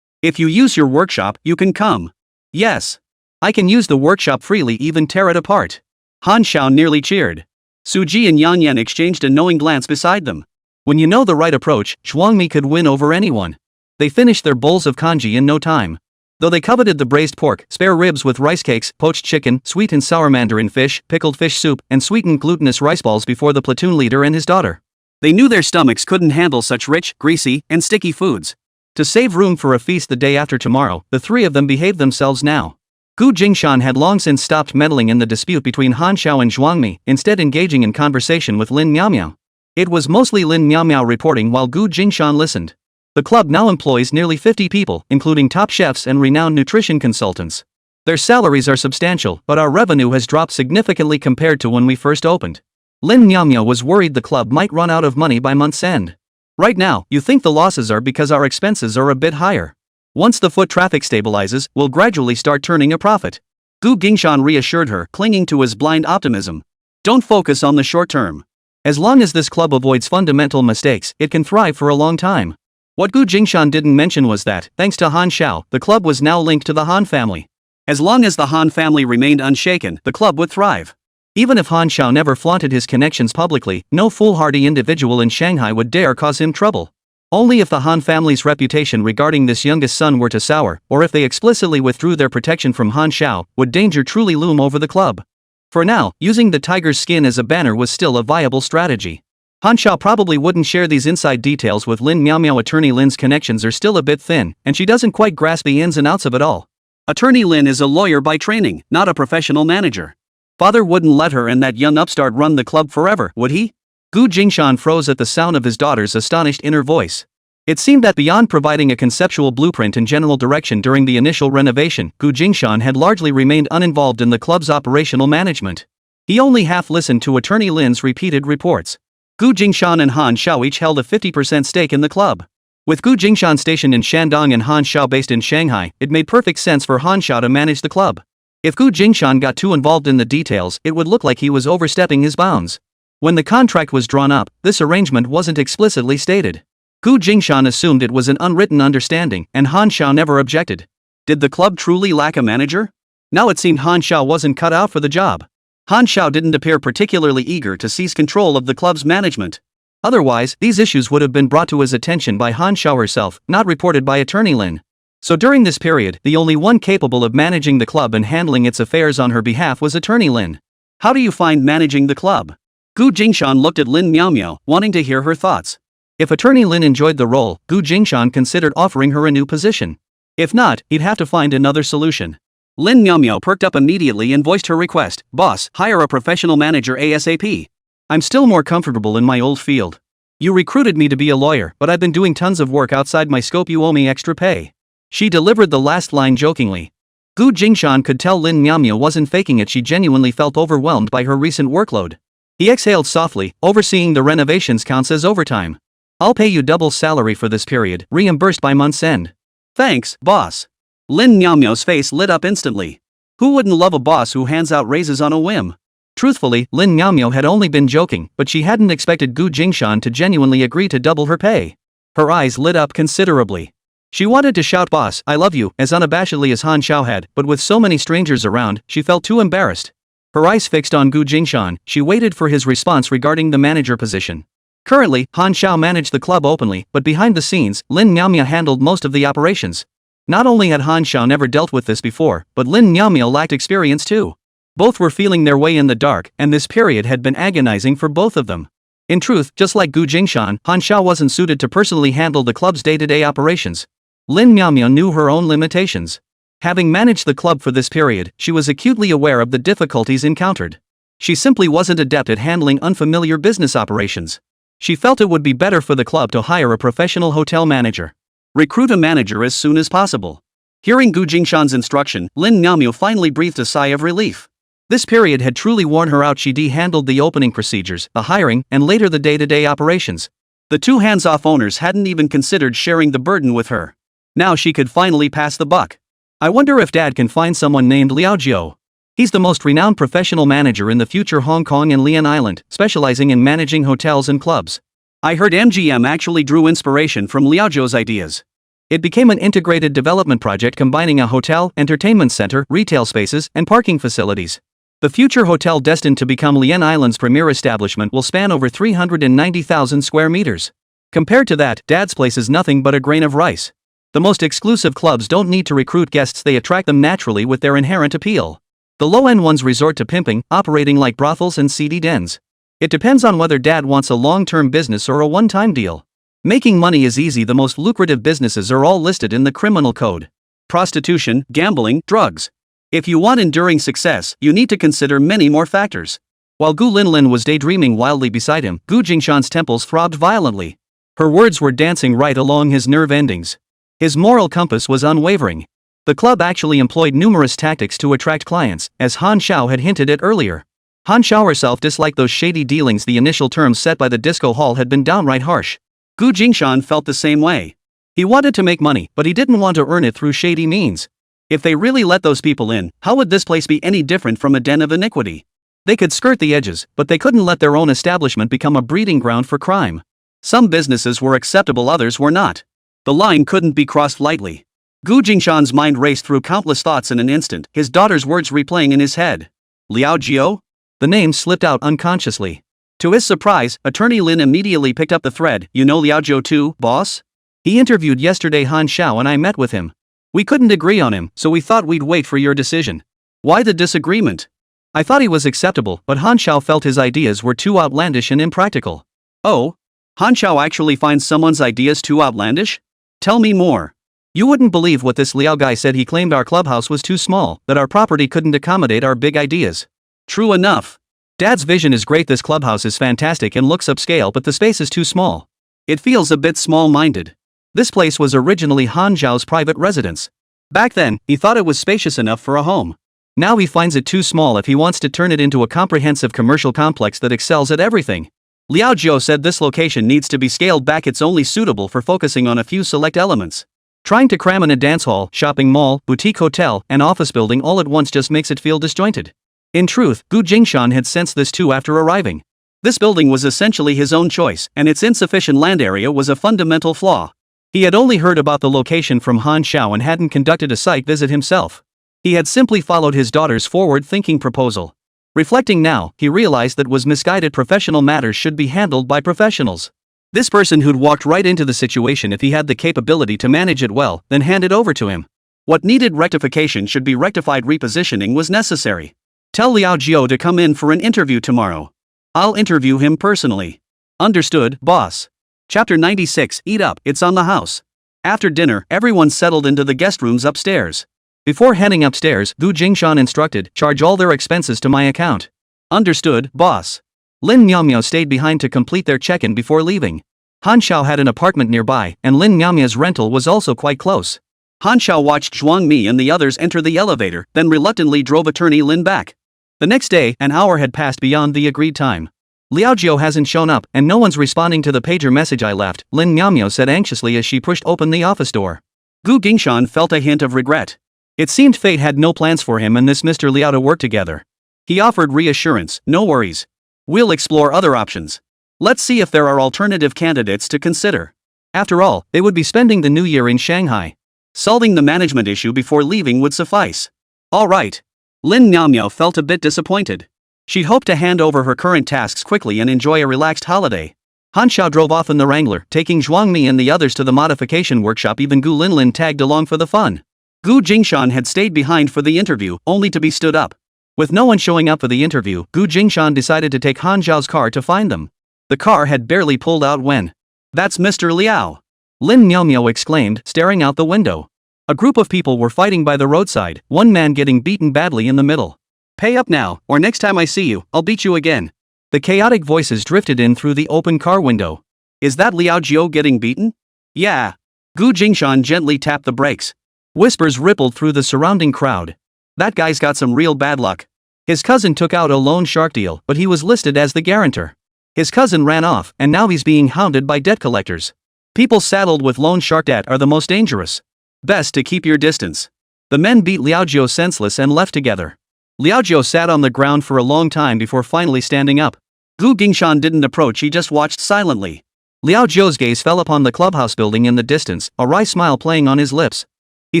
If you use your workshop, you can come. Yes. I can use the workshop freely, even tear it apart. Han Zhao nearly cheered. Suji and Yang Yan exchanged a knowing glance beside them. When you know the right approach, Zhuang Mi could win over anyone. They finished their bowls of kanji in no time. Though they coveted the braised pork, spare ribs with rice cakes, poached chicken, sweet and sour mandarin fish, pickled fish soup, and sweetened glutinous rice balls before the platoon leader and his daughter. They knew their stomachs couldn't handle such rich, greasy, and sticky foods. To save room for a feast the day after tomorrow, the three of them behaved themselves now. Gu Jingshan had long since stopped meddling in the dispute between Han Zhao and Zhuang Mi, instead engaging in conversation with Lin Miao. It was mostly Lin Miao reporting while Gu Jingshan listened. The club now employs nearly 50 people, including top chefs and renowned nutrition consultants. Their salaries are substantial, but our revenue has dropped significantly compared to when we first opened. Lin Miao was worried the club might run out of money by month's end. Right now, you think the losses are because our expenses are a bit higher. Once the foot traffic stabilizes, we'll gradually start turning a profit. Gu Jingshan reassured her, clinging to his blind optimism. Don't focus on the short term. As long as this club avoids fundamental mistakes, it can thrive for a long time. What Gu Jingshan didn't mention was that, thanks to Han Zhao, the club was now linked to the Han family. As long as the Han family remained unshaken, the club would thrive. Even if Han Zhao never flaunted his connections publicly, no foolhardy individual in Shanghai would dare cause him trouble. Only if the Han family's reputation regarding this youngest son were to sour, or if they explicitly withdrew their protection from Han Zhao, would danger truly loom over the club. For now, using the tiger's skin as a banner was still a viable strategy. Han Zhao probably wouldn't share these inside details with Lin Miao. Attorney Lin's connections are still a bit thin, and she doesn't quite grasp the ins and outs of it all. Attorney Lin is a lawyer by training, not a professional manager. Father wouldn't let her and that young upstart run the club forever, would he? Gu Jingshan froze at the sound of his daughter's astonished inner voice. It seemed that beyond providing a conceptual blueprint and general direction during the initial renovation, Gu Jingshan had largely remained uninvolved in the club's operational management. He only half listened to Attorney Lin's repeated reports. Gu Jingshan and Han Zhao each held a 50% stake in the club. With Gu Jingshan stationed in Shandong and Han Zhao based in Shanghai, it made perfect sense for Han Zhao to manage the club. If Gu Jingshan got too involved in the details, it would look like he was overstepping his bounds. When the contract was drawn up, this arrangement wasn't explicitly stated. Gu Jingshan assumed it was an unwritten understanding, and Han Zhao never objected. Did the club truly lack a manager? Now it seemed Han Zhao wasn't cut out for the job. Han Xiao didn't appear particularly eager to seize control of the club's management. Otherwise, these issues would have been brought to his attention by Han Xiao herself, not reported by attorney Lin. So during this period, the only one capable of managing the club and handling its affairs on her behalf was attorney Lin. How do you find managing the club? Gu Jingshan looked at Lin Miao, wanting to hear her thoughts. If attorney Lin enjoyed the role, Gu Jingshan considered offering her a new position. If not, he'd have to find another solution. Lin Miao perked up immediately and voiced her request, "Boss, hire a professional manager ASAP. I'm still more comfortable in my old field. You recruited me to be a lawyer, but I've been doing tons of work outside my scope. You owe me extra pay." She delivered the last line jokingly. Gu Jingshan could tell Lin Miao wasn't faking it. She genuinely felt overwhelmed by her recent workload. He exhaled softly. "Overseeing the renovations counts as overtime. I'll pay you double salary for this period, reimbursed by month's end." "Thanks, boss." Lin Miao's face lit up instantly. Who wouldn't love a boss who hands out raises on a whim? Truthfully, Lin Miao had only been joking, but she hadn't expected Gu Jingshan to genuinely agree to double her pay. Her eyes lit up considerably. She wanted to shout "Boss, I love you," as unabashedly as Han Xiao had, but with so many strangers around, she felt too embarrassed. Her eyes fixed on Gu Jingshan, she waited for his response regarding the manager position. Currently, Han Xiao managed the club openly, but behind the scenes, Lin Miao handled most of the operations. Not only had Han Xiao never dealt with this before, but Lin Miao lacked experience too. Both were feeling their way in the dark, and this period had been agonizing for both of them. In truth, just like Gu Jingshan, Han Xiao wasn't suited to personally handle the club's day-to-day operations. Lin Miao knew her own limitations. Having managed the club for this period, she was acutely aware of the difficulties encountered. She simply wasn't adept at handling unfamiliar business operations. She felt it would be better for the club to hire a professional hotel manager. Recruit a manager as soon as possible. Hearing Gu Jingshan's instruction, Lin Miao finally breathed a sigh of relief. This period had truly worn her out. She handled the opening procedures, the hiring, and later the day-to-day operations. The two hands-off owners hadn't even considered sharing the burden with her. Now she could finally pass the buck. "I wonder if Dad can find someone named Liao Jiao. He's the most renowned professional manager in the future Hong Kong and Lian Island, specializing in managing hotels and clubs. I heard MGM actually drew inspiration from Liao Jiao's ideas. It became an integrated development project combining a hotel, entertainment center, retail spaces, and parking facilities. The future hotel destined to become Lian Island's premier establishment will span over 390,000 square meters. Compared to that, Dad's place is nothing but a grain of rice. The most exclusive clubs don't need to recruit guests, they attract them naturally with their inherent appeal. The low-end ones resort to pimping, operating like brothels and seedy dens. It depends on whether Dad wants a long-term business or a one-time deal. Making money is easy. The most lucrative businesses are all listed in the criminal code. Prostitution, gambling, drugs. If you want enduring success, you need to consider many more factors. While Gu Linlin was daydreaming wildly beside him, Gu Jingshan's temples throbbed violently. Her words were dancing right along his nerve endings. His moral compass was unwavering. The club actually employed numerous tactics to attract clients, as Han Xiao had hinted at earlier. Han Xiao herself disliked those shady dealings. The initial terms set by the disco hall had been downright harsh. Gu Jingshan felt the same way. He wanted to make money, but he didn't want to earn it through shady means. If they really let those people in, how would this place be any different from a den of iniquity? They could skirt the edges, but they couldn't let their own establishment become a breeding ground for crime. Some businesses were acceptable, others were not. The line couldn't be crossed lightly. Gu Jingshan's mind raced through countless thoughts in an instant, his daughter's words replaying in his head. Liao Jiao? The name slipped out unconsciously. To his surprise, Attorney Lin immediately picked up the thread. "You know Liao Jiao too, boss? He interviewed yesterday. Han Xiao and I met with him. We couldn't agree on him, so we thought we'd wait for your decision." "Why the disagreement?" "I thought he was acceptable, but Han Xiao felt his ideas were too outlandish and impractical." "Oh? Han Xiao actually finds someone's ideas too outlandish? Tell me more." "You wouldn't believe what this Liao guy said. He claimed our clubhouse was too small, that our property couldn't accommodate our big ideas." "True enough. Dad's vision is great. This clubhouse is fantastic and looks upscale, but the space is too small. It feels a bit small-minded. This place was originally Han Xiao's private residence. Back then, he thought it was spacious enough for a home. Now he finds it too small if he wants to turn it into a comprehensive commercial complex that excels at everything. Liao Jiao said this location needs to be scaled back. It's only suitable for focusing on a few select elements. Trying to cram in a dance hall, shopping mall, boutique hotel, and office building all at once just makes it feel disjointed." In truth, Gu Jingshan had sensed this too after arriving. This building was essentially his own choice, and its insufficient land area was a fundamental flaw. He had only heard about the location from Han Xiao and hadn't conducted a site visit himself. He had simply followed his daughter's forward-thinking proposal. Reflecting now, he realized that was misguided. Professional matters should be handled by professionals. This person who'd walked right into the situation if he had the capability to manage it well, then hand it over to him. What needed rectification should be rectified. Repositioning was necessary. Tell Liao Jiao to come in for an interview tomorrow. I'll interview him personally. Understood, boss. Chapter 96. Eat up, it's on the house. After dinner, everyone settled into the guest rooms upstairs. Before heading upstairs, Jingshan instructed, charge all their expenses to my account. Understood, boss. Lin Miaomiao stayed behind to complete their check-in before leaving. Han Xiao had an apartment nearby, and Lin Miaomiao's rental was also quite close. Han Xiao watched Zhuang Mi and the others enter the elevator, then reluctantly drove attorney Lin back. The next day, an hour had passed beyond the agreed time. Liao Jiao hasn't shown up, and no one's responding to the pager message I left, Lin Miaomiao said anxiously as she pushed open the office door. Jingshan felt a hint of regret. It seemed fate had no plans for him and this Mr. Liao to work together. He offered reassurance, no worries. We'll explore other options. Let's see if there are alternative candidates to consider. After all, they would be spending the new year in Shanghai. Solving the management issue before leaving would suffice. All right. Lin Miaomiao felt a bit disappointed. She'd hoped to hand over her current tasks quickly and enjoy a relaxed holiday. Han Xiao drove off in the Wrangler, taking Zhuang Mi and the others to the modification workshop. Even Gu Linlin tagged along for the fun. Gu Jingshan had stayed behind for the interview, only to be stood up. With no one showing up for the interview, Gu Jingshan decided to take Han Xiao's car to find them. The car had barely pulled out when. That's Mr. Liao! Lin Miaomiao exclaimed, staring out the window. A group of people were fighting by the roadside, one man getting beaten badly in the middle. Pay up now, or next time I see you, I'll beat you again. The chaotic voices drifted in through the open car window. Is that Liao Jiao getting beaten? Yeah. Gu Jingshan gently tapped the brakes. Whispers rippled through the surrounding crowd. That guy's got some real bad luck. His cousin took out a loan shark deal, but he was listed as the guarantor. His cousin ran off, and now he's being hounded by debt collectors. People saddled with loan shark debt are the most dangerous. Best to keep your distance. The men beat Liao Jiao senseless and left together. Liao Jiao sat on the ground for a long time before finally standing up. Gu Jingshan didn't approach, he just watched silently. Liao Jiao's gaze fell upon the clubhouse building in the distance, a wry smile playing on his lips. He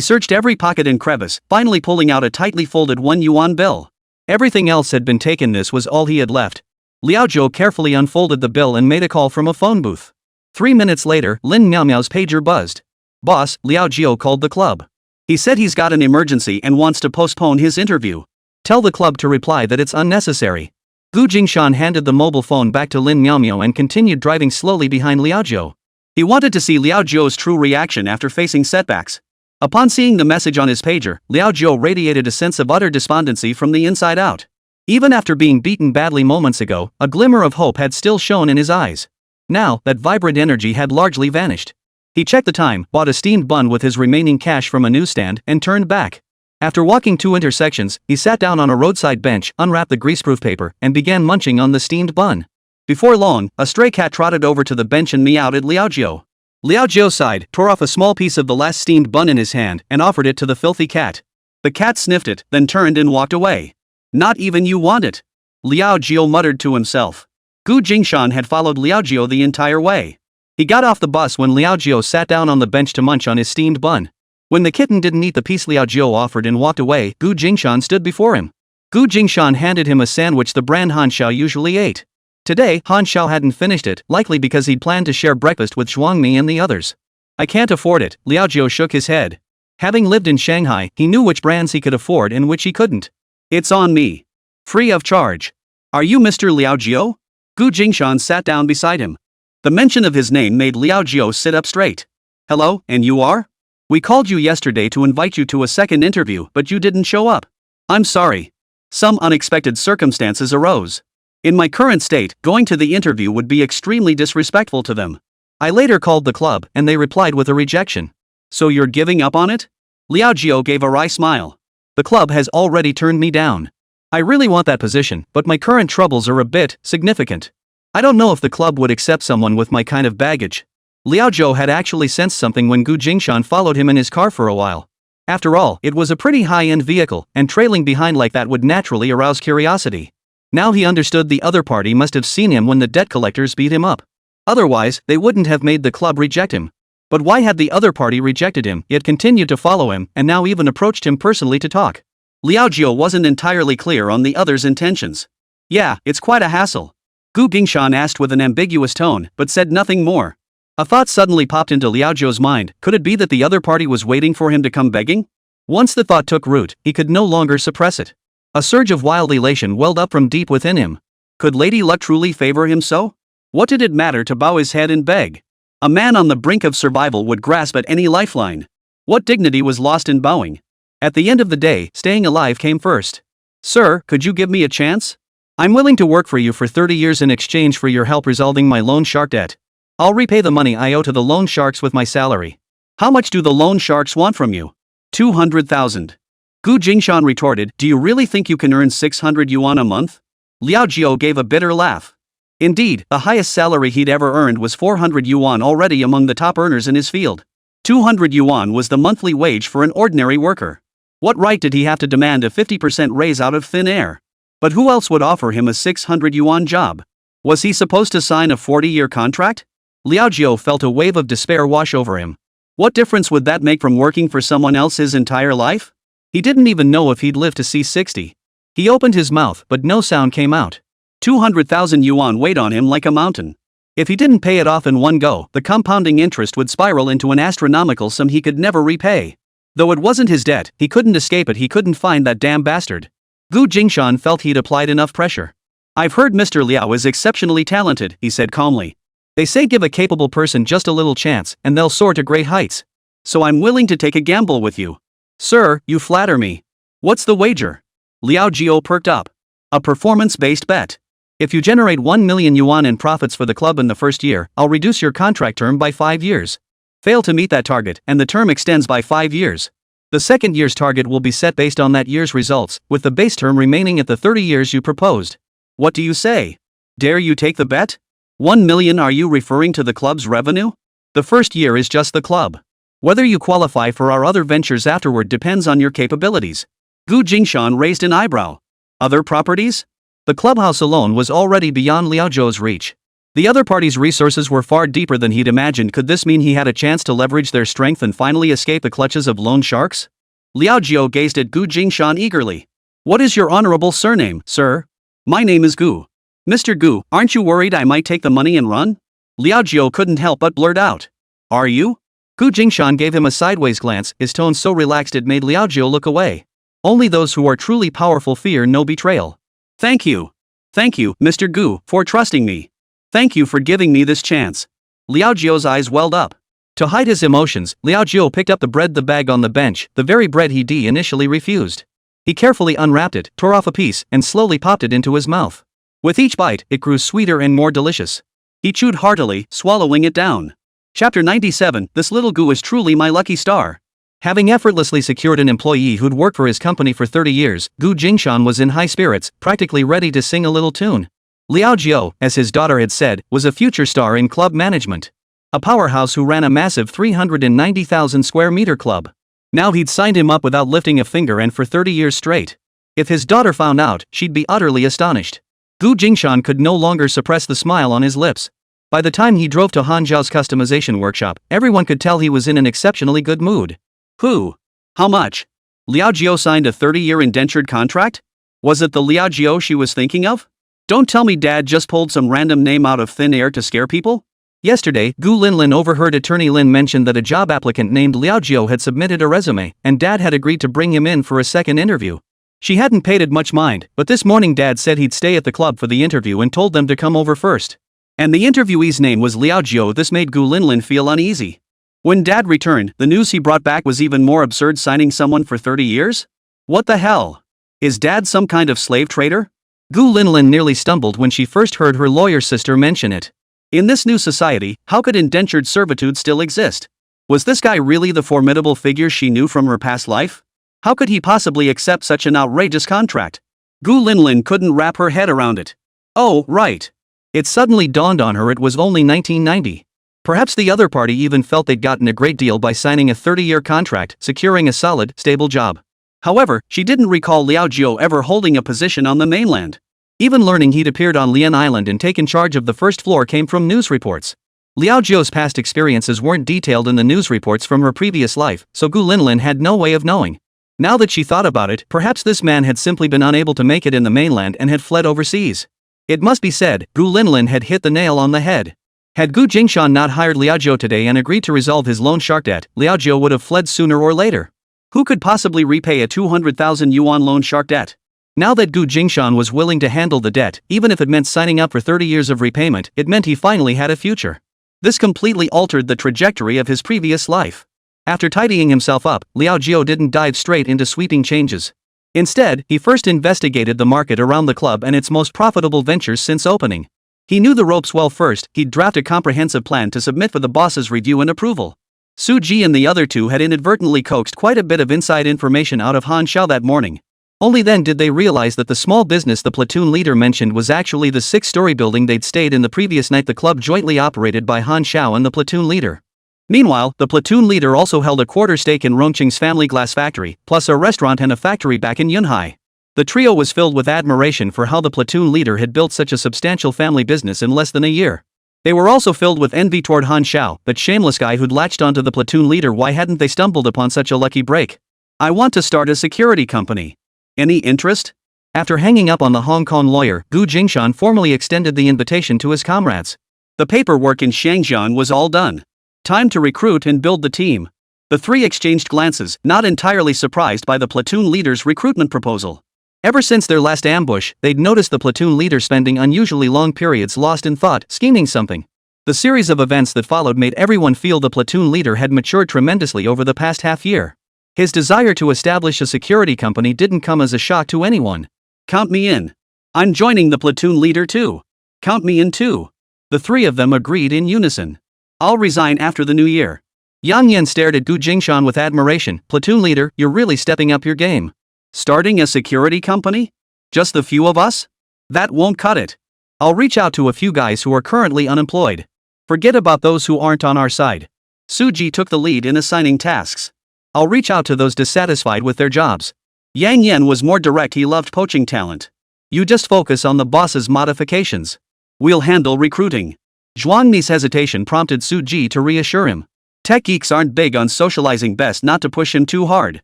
searched every pocket and crevice, finally pulling out a tightly folded 1 yuan bill. Everything else had been taken, this was all he had left. Liao Jiao carefully unfolded the bill and made a call from a phone booth. 3 minutes later, Lin Miaomiao's pager buzzed. Boss, Liao Jiao called the club. He said he's got an emergency and wants to postpone his interview. Tell the club to reply that it's unnecessary. Gu Jingshan handed the mobile phone back to Lin Miaomiao and continued driving slowly behind Liao Jiao. He wanted to see Liao Jiao's true reaction after facing setbacks. Upon seeing the message on his pager, Liao Jiao radiated a sense of utter despondency from the inside out. Even after being beaten badly moments ago, a glimmer of hope had still shone in his eyes. Now, that vibrant energy had largely vanished. He checked the time, bought a steamed bun with his remaining cash from a newsstand, and turned back. After walking 2 intersections, he sat down on a roadside bench, unwrapped the greaseproof paper, and began munching on the steamed bun. Before long, a stray cat trotted over to the bench and meowed at Liao Jiao. Liao Jiao sighed, tore off a small piece of the last steamed bun in his hand, and offered it to the filthy cat. The cat sniffed it, then turned and walked away. Not even you want it. Liao Jiao muttered to himself. Gu Jingshan had followed Liao Jiao the entire way. He got off the bus when Liao Jiao sat down on the bench to munch on his steamed bun. When the kitten didn't eat the piece Liao Jiao offered and walked away, Gu Jingshan stood before him. Gu Jingshan handed him a sandwich the brand Han Xiao usually ate. Today, Han Xiao hadn't finished it, likely because he'd planned to share breakfast with Zhuang Mi and the others. I can't afford it, Liao Jiao shook his head. Having lived in Shanghai, he knew which brands he could afford and which he couldn't. It's on me. Free of charge. Are you Mr. Liao Jiao? Gu Jingshan sat down beside him. The mention of his name made Liao Jiao sit up straight. Hello, and you are? We called you yesterday to invite you to a second interview, but you didn't show up. I'm sorry. Some unexpected circumstances arose. In my current state, going to the interview would be extremely disrespectful to them. I later called the club, and they replied with a rejection. So you're giving up on it? Liao Jiao gave a wry smile. The club has already turned me down. I really want that position, but my current troubles are a bit significant. I don't know if the club would accept someone with my kind of baggage. Liao Jiao had actually sensed something when Gu Jingshan followed him in his car for a while. After all, it was a pretty high-end vehicle, and trailing behind like that would naturally arouse curiosity. Now he understood the other party must have seen him when the debt collectors beat him up. Otherwise, they wouldn't have made the club reject him. But why had the other party rejected him, yet continued to follow him, and now even approached him personally to talk? Liao Jiao wasn't entirely clear on the other's intentions. Yeah, it's quite a hassle. Jingshan asked with an ambiguous tone, but said nothing more. A thought suddenly popped into Liao Jiao's mind. Could it be that the other party was waiting for him to come begging? Once the thought took root, he could no longer suppress it. A surge of wild elation welled up from deep within him. Could Lady Luck truly favor him so? What did it matter to bow his head and beg? A man on the brink of survival would grasp at any lifeline. What dignity was lost in bowing? At the end of the day, staying alive came first. Sir, could you give me a chance? I'm willing to work for you for 30 years in exchange for your help resolving my loan shark debt. I'll repay the money I owe to the loan sharks with my salary. How much do the loan sharks want from you? 200,000. Jingshan retorted, do you really think you can earn 600 yuan a month? Liao Jiao gave a bitter laugh. Indeed, the highest salary he'd ever earned was 400 yuan, already among the top earners in his field. 200 yuan was the monthly wage for an ordinary worker. What right did he have to demand a 50% raise out of thin air? But who else would offer him a 600 yuan job? Was he supposed to sign a 40-year contract? Liao Jiao felt a wave of despair wash over him. What difference would that make from working for someone else his entire life? He didn't even know if he'd live to see 60. He opened his mouth, but no sound came out. 200,000 yuan weighed on him like a mountain. If he didn't pay it off in one go, the compounding interest would spiral into an astronomical sum he could never repay. Though it wasn't his debt, he couldn't escape it. He couldn't find that damn bastard. Jingshan felt he'd applied enough pressure. I've heard Mr. Liao is exceptionally talented, he said calmly. They say give a capable person just a little chance, and they'll soar to great heights. So I'm willing to take a gamble with you. Sir, you flatter me. What's the wager? Liao Jiao perked up. A performance-based bet. If you generate 1 million yuan in profits for the club in the first year, I'll reduce your contract term by 5 years. Fail to meet that target, and the term extends by 5 years. The second year's target will be set based on that year's results, with the base term remaining at the 30 years you proposed. What do you say? Dare you take the bet? 1 million? Are you referring to the club's revenue? The first year is just the club. Whether you qualify for our other ventures afterward depends on your capabilities. Jingshan raised an eyebrow. Other properties? The clubhouse alone was already beyond Liao Jiao's reach. The other party's resources were far deeper than he'd imagined. Could this mean he had a chance to leverage their strength and finally escape the clutches of loan sharks? Liao Jiao gazed at Jingshan eagerly. What is your honorable surname, sir? My name is Gu. Mr. Gu, aren't you worried I might take the money and run? Liao Jiao couldn't help but blurt out. Are you? Jingshan gave him a sideways glance, his tone so relaxed it made Liao Jiao look away. Only those who are truly powerful fear no betrayal. Thank you. Thank you, Mr. Gu, for trusting me. Thank you for giving me this chance. Liao Jiao's eyes welled up. To hide his emotions, Liao Jiao picked up the bag on the bench, the very bread he initially refused. He carefully unwrapped it, tore off a piece, and slowly popped it into his mouth. With each bite, it grew sweeter and more delicious. He chewed heartily, swallowing it down. Chapter 97, This little Gu is truly my lucky star. Having effortlessly secured an employee who'd worked for his company for 30 years, Jingshan was in high spirits, practically ready to sing a little tune. Liao Jiao, as his daughter had said, was a future star in club management. A powerhouse who ran a massive 390,000 square meter club. Now he'd signed him up without lifting a finger and for 30 years straight. If his daughter found out, she'd be utterly astonished. Jingshan could no longer suppress the smile on his lips. By the time he drove to Hanzhao's customization workshop, everyone could tell he was in an exceptionally good mood. Who? How much? Liao Jiao signed a 30-year indentured contract? Was it the Liao Jiao she was thinking of? Don't tell me Dad just pulled some random name out of thin air to scare people? Yesterday, Gu Linlin overheard attorney Lin mention that a job applicant named Liao Jiao had submitted a resume, and Dad had agreed to bring him in for a second interview. She hadn't paid it much mind, but this morning Dad said he'd stay at the club for the interview and told them to come over first. And the interviewee's name was Liao Jiao. This made Gu Linlin feel uneasy. When Dad returned, the news he brought back was even more absurd. Signing someone for 30 years? What the hell? Is Dad some kind of slave trader? Gu Linlin nearly stumbled when she first heard her lawyer sister mention it. In this new society, how could indentured servitude still exist? Was this guy really the formidable figure she knew from her past life? How could he possibly accept such an outrageous contract? Gu Linlin couldn't wrap her head around it. Oh, right. It suddenly dawned on her it was only 1990. Perhaps the other party even felt they'd gotten a great deal by signing a 30-year contract, securing a solid, stable job. However, she didn't recall Liao Jiao ever holding a position on the mainland. Even learning he'd appeared on Lian Island and taken charge of the first floor came from news reports. Liao Jiao's past experiences weren't detailed in the news reports from her previous life, so Gu Linlin had no way of knowing. Now that she thought about it, perhaps this man had simply been unable to make it in the mainland and had fled overseas. It must be said, Gu Linlin had hit the nail on the head. Had Gu Jingshan not hired Liao Jiu today and agreed to resolve his loan shark debt, Liao Jiu would have fled sooner or later. Who could possibly repay a 200,000 yuan loan shark debt? Now that Gu Jingshan was willing to handle the debt, even if it meant signing up for 30 years of repayment, it meant he finally had a future. This completely altered the trajectory of his previous life. After tidying himself up, Liao Jiu didn't dive straight into sweeping changes. Instead, he first investigated the market around the club and its most profitable ventures since opening. He knew the ropes well. First, he'd draft a comprehensive plan to submit for the boss's review and approval. Su Ji and the other two had inadvertently coaxed quite a bit of inside information out of Han Xiao that morning. Only then did they realize that the small business the platoon leader mentioned was actually the 6-story building they'd stayed in the previous night, the club jointly operated by Han Xiao and the platoon leader. Meanwhile, the platoon leader also held a quarter stake in Rongqing's family glass factory, plus a restaurant and a factory back in Yunhai. The trio was filled with admiration for how the platoon leader had built such a substantial family business in less than a year. They were also filled with envy toward Han Xiao, that shameless guy who'd latched onto the platoon leader. Why hadn't they stumbled upon such a lucky break? I want to start a security company. Any interest? After hanging up on the Hong Kong lawyer, Gu Jingshan formally extended the invitation to his comrades. The paperwork in Shangjiang was all done. Time to recruit and build the team. The three exchanged glances, not entirely surprised by the platoon leader's recruitment proposal. Ever since their last ambush, they'd noticed the platoon leader spending unusually long periods lost in thought, scheming something. The series of events that followed made everyone feel the platoon leader had matured tremendously over the past half-year. His desire to establish a security company didn't come as a shock to anyone. Count me in. I'm joining the platoon leader too. Count me in too. The three of them agreed in unison. I'll resign after the new year. Yang Yan stared at Gu Jingshan with admiration. Platoon leader, you're really stepping up your game. Starting a security company? Just the few of us? That won't cut it. I'll reach out to a few guys who are currently unemployed. Forget about those who aren't on our side. Su Ji took the lead in assigning tasks. I'll reach out to those dissatisfied with their jobs. Yang Yan was more direct. He loved poaching talent. You just focus on the boss's modifications. We'll handle recruiting. Zhuang Ni's hesitation prompted Su Ji to reassure him. Tech geeks aren't big on socializing, best not to push him too hard.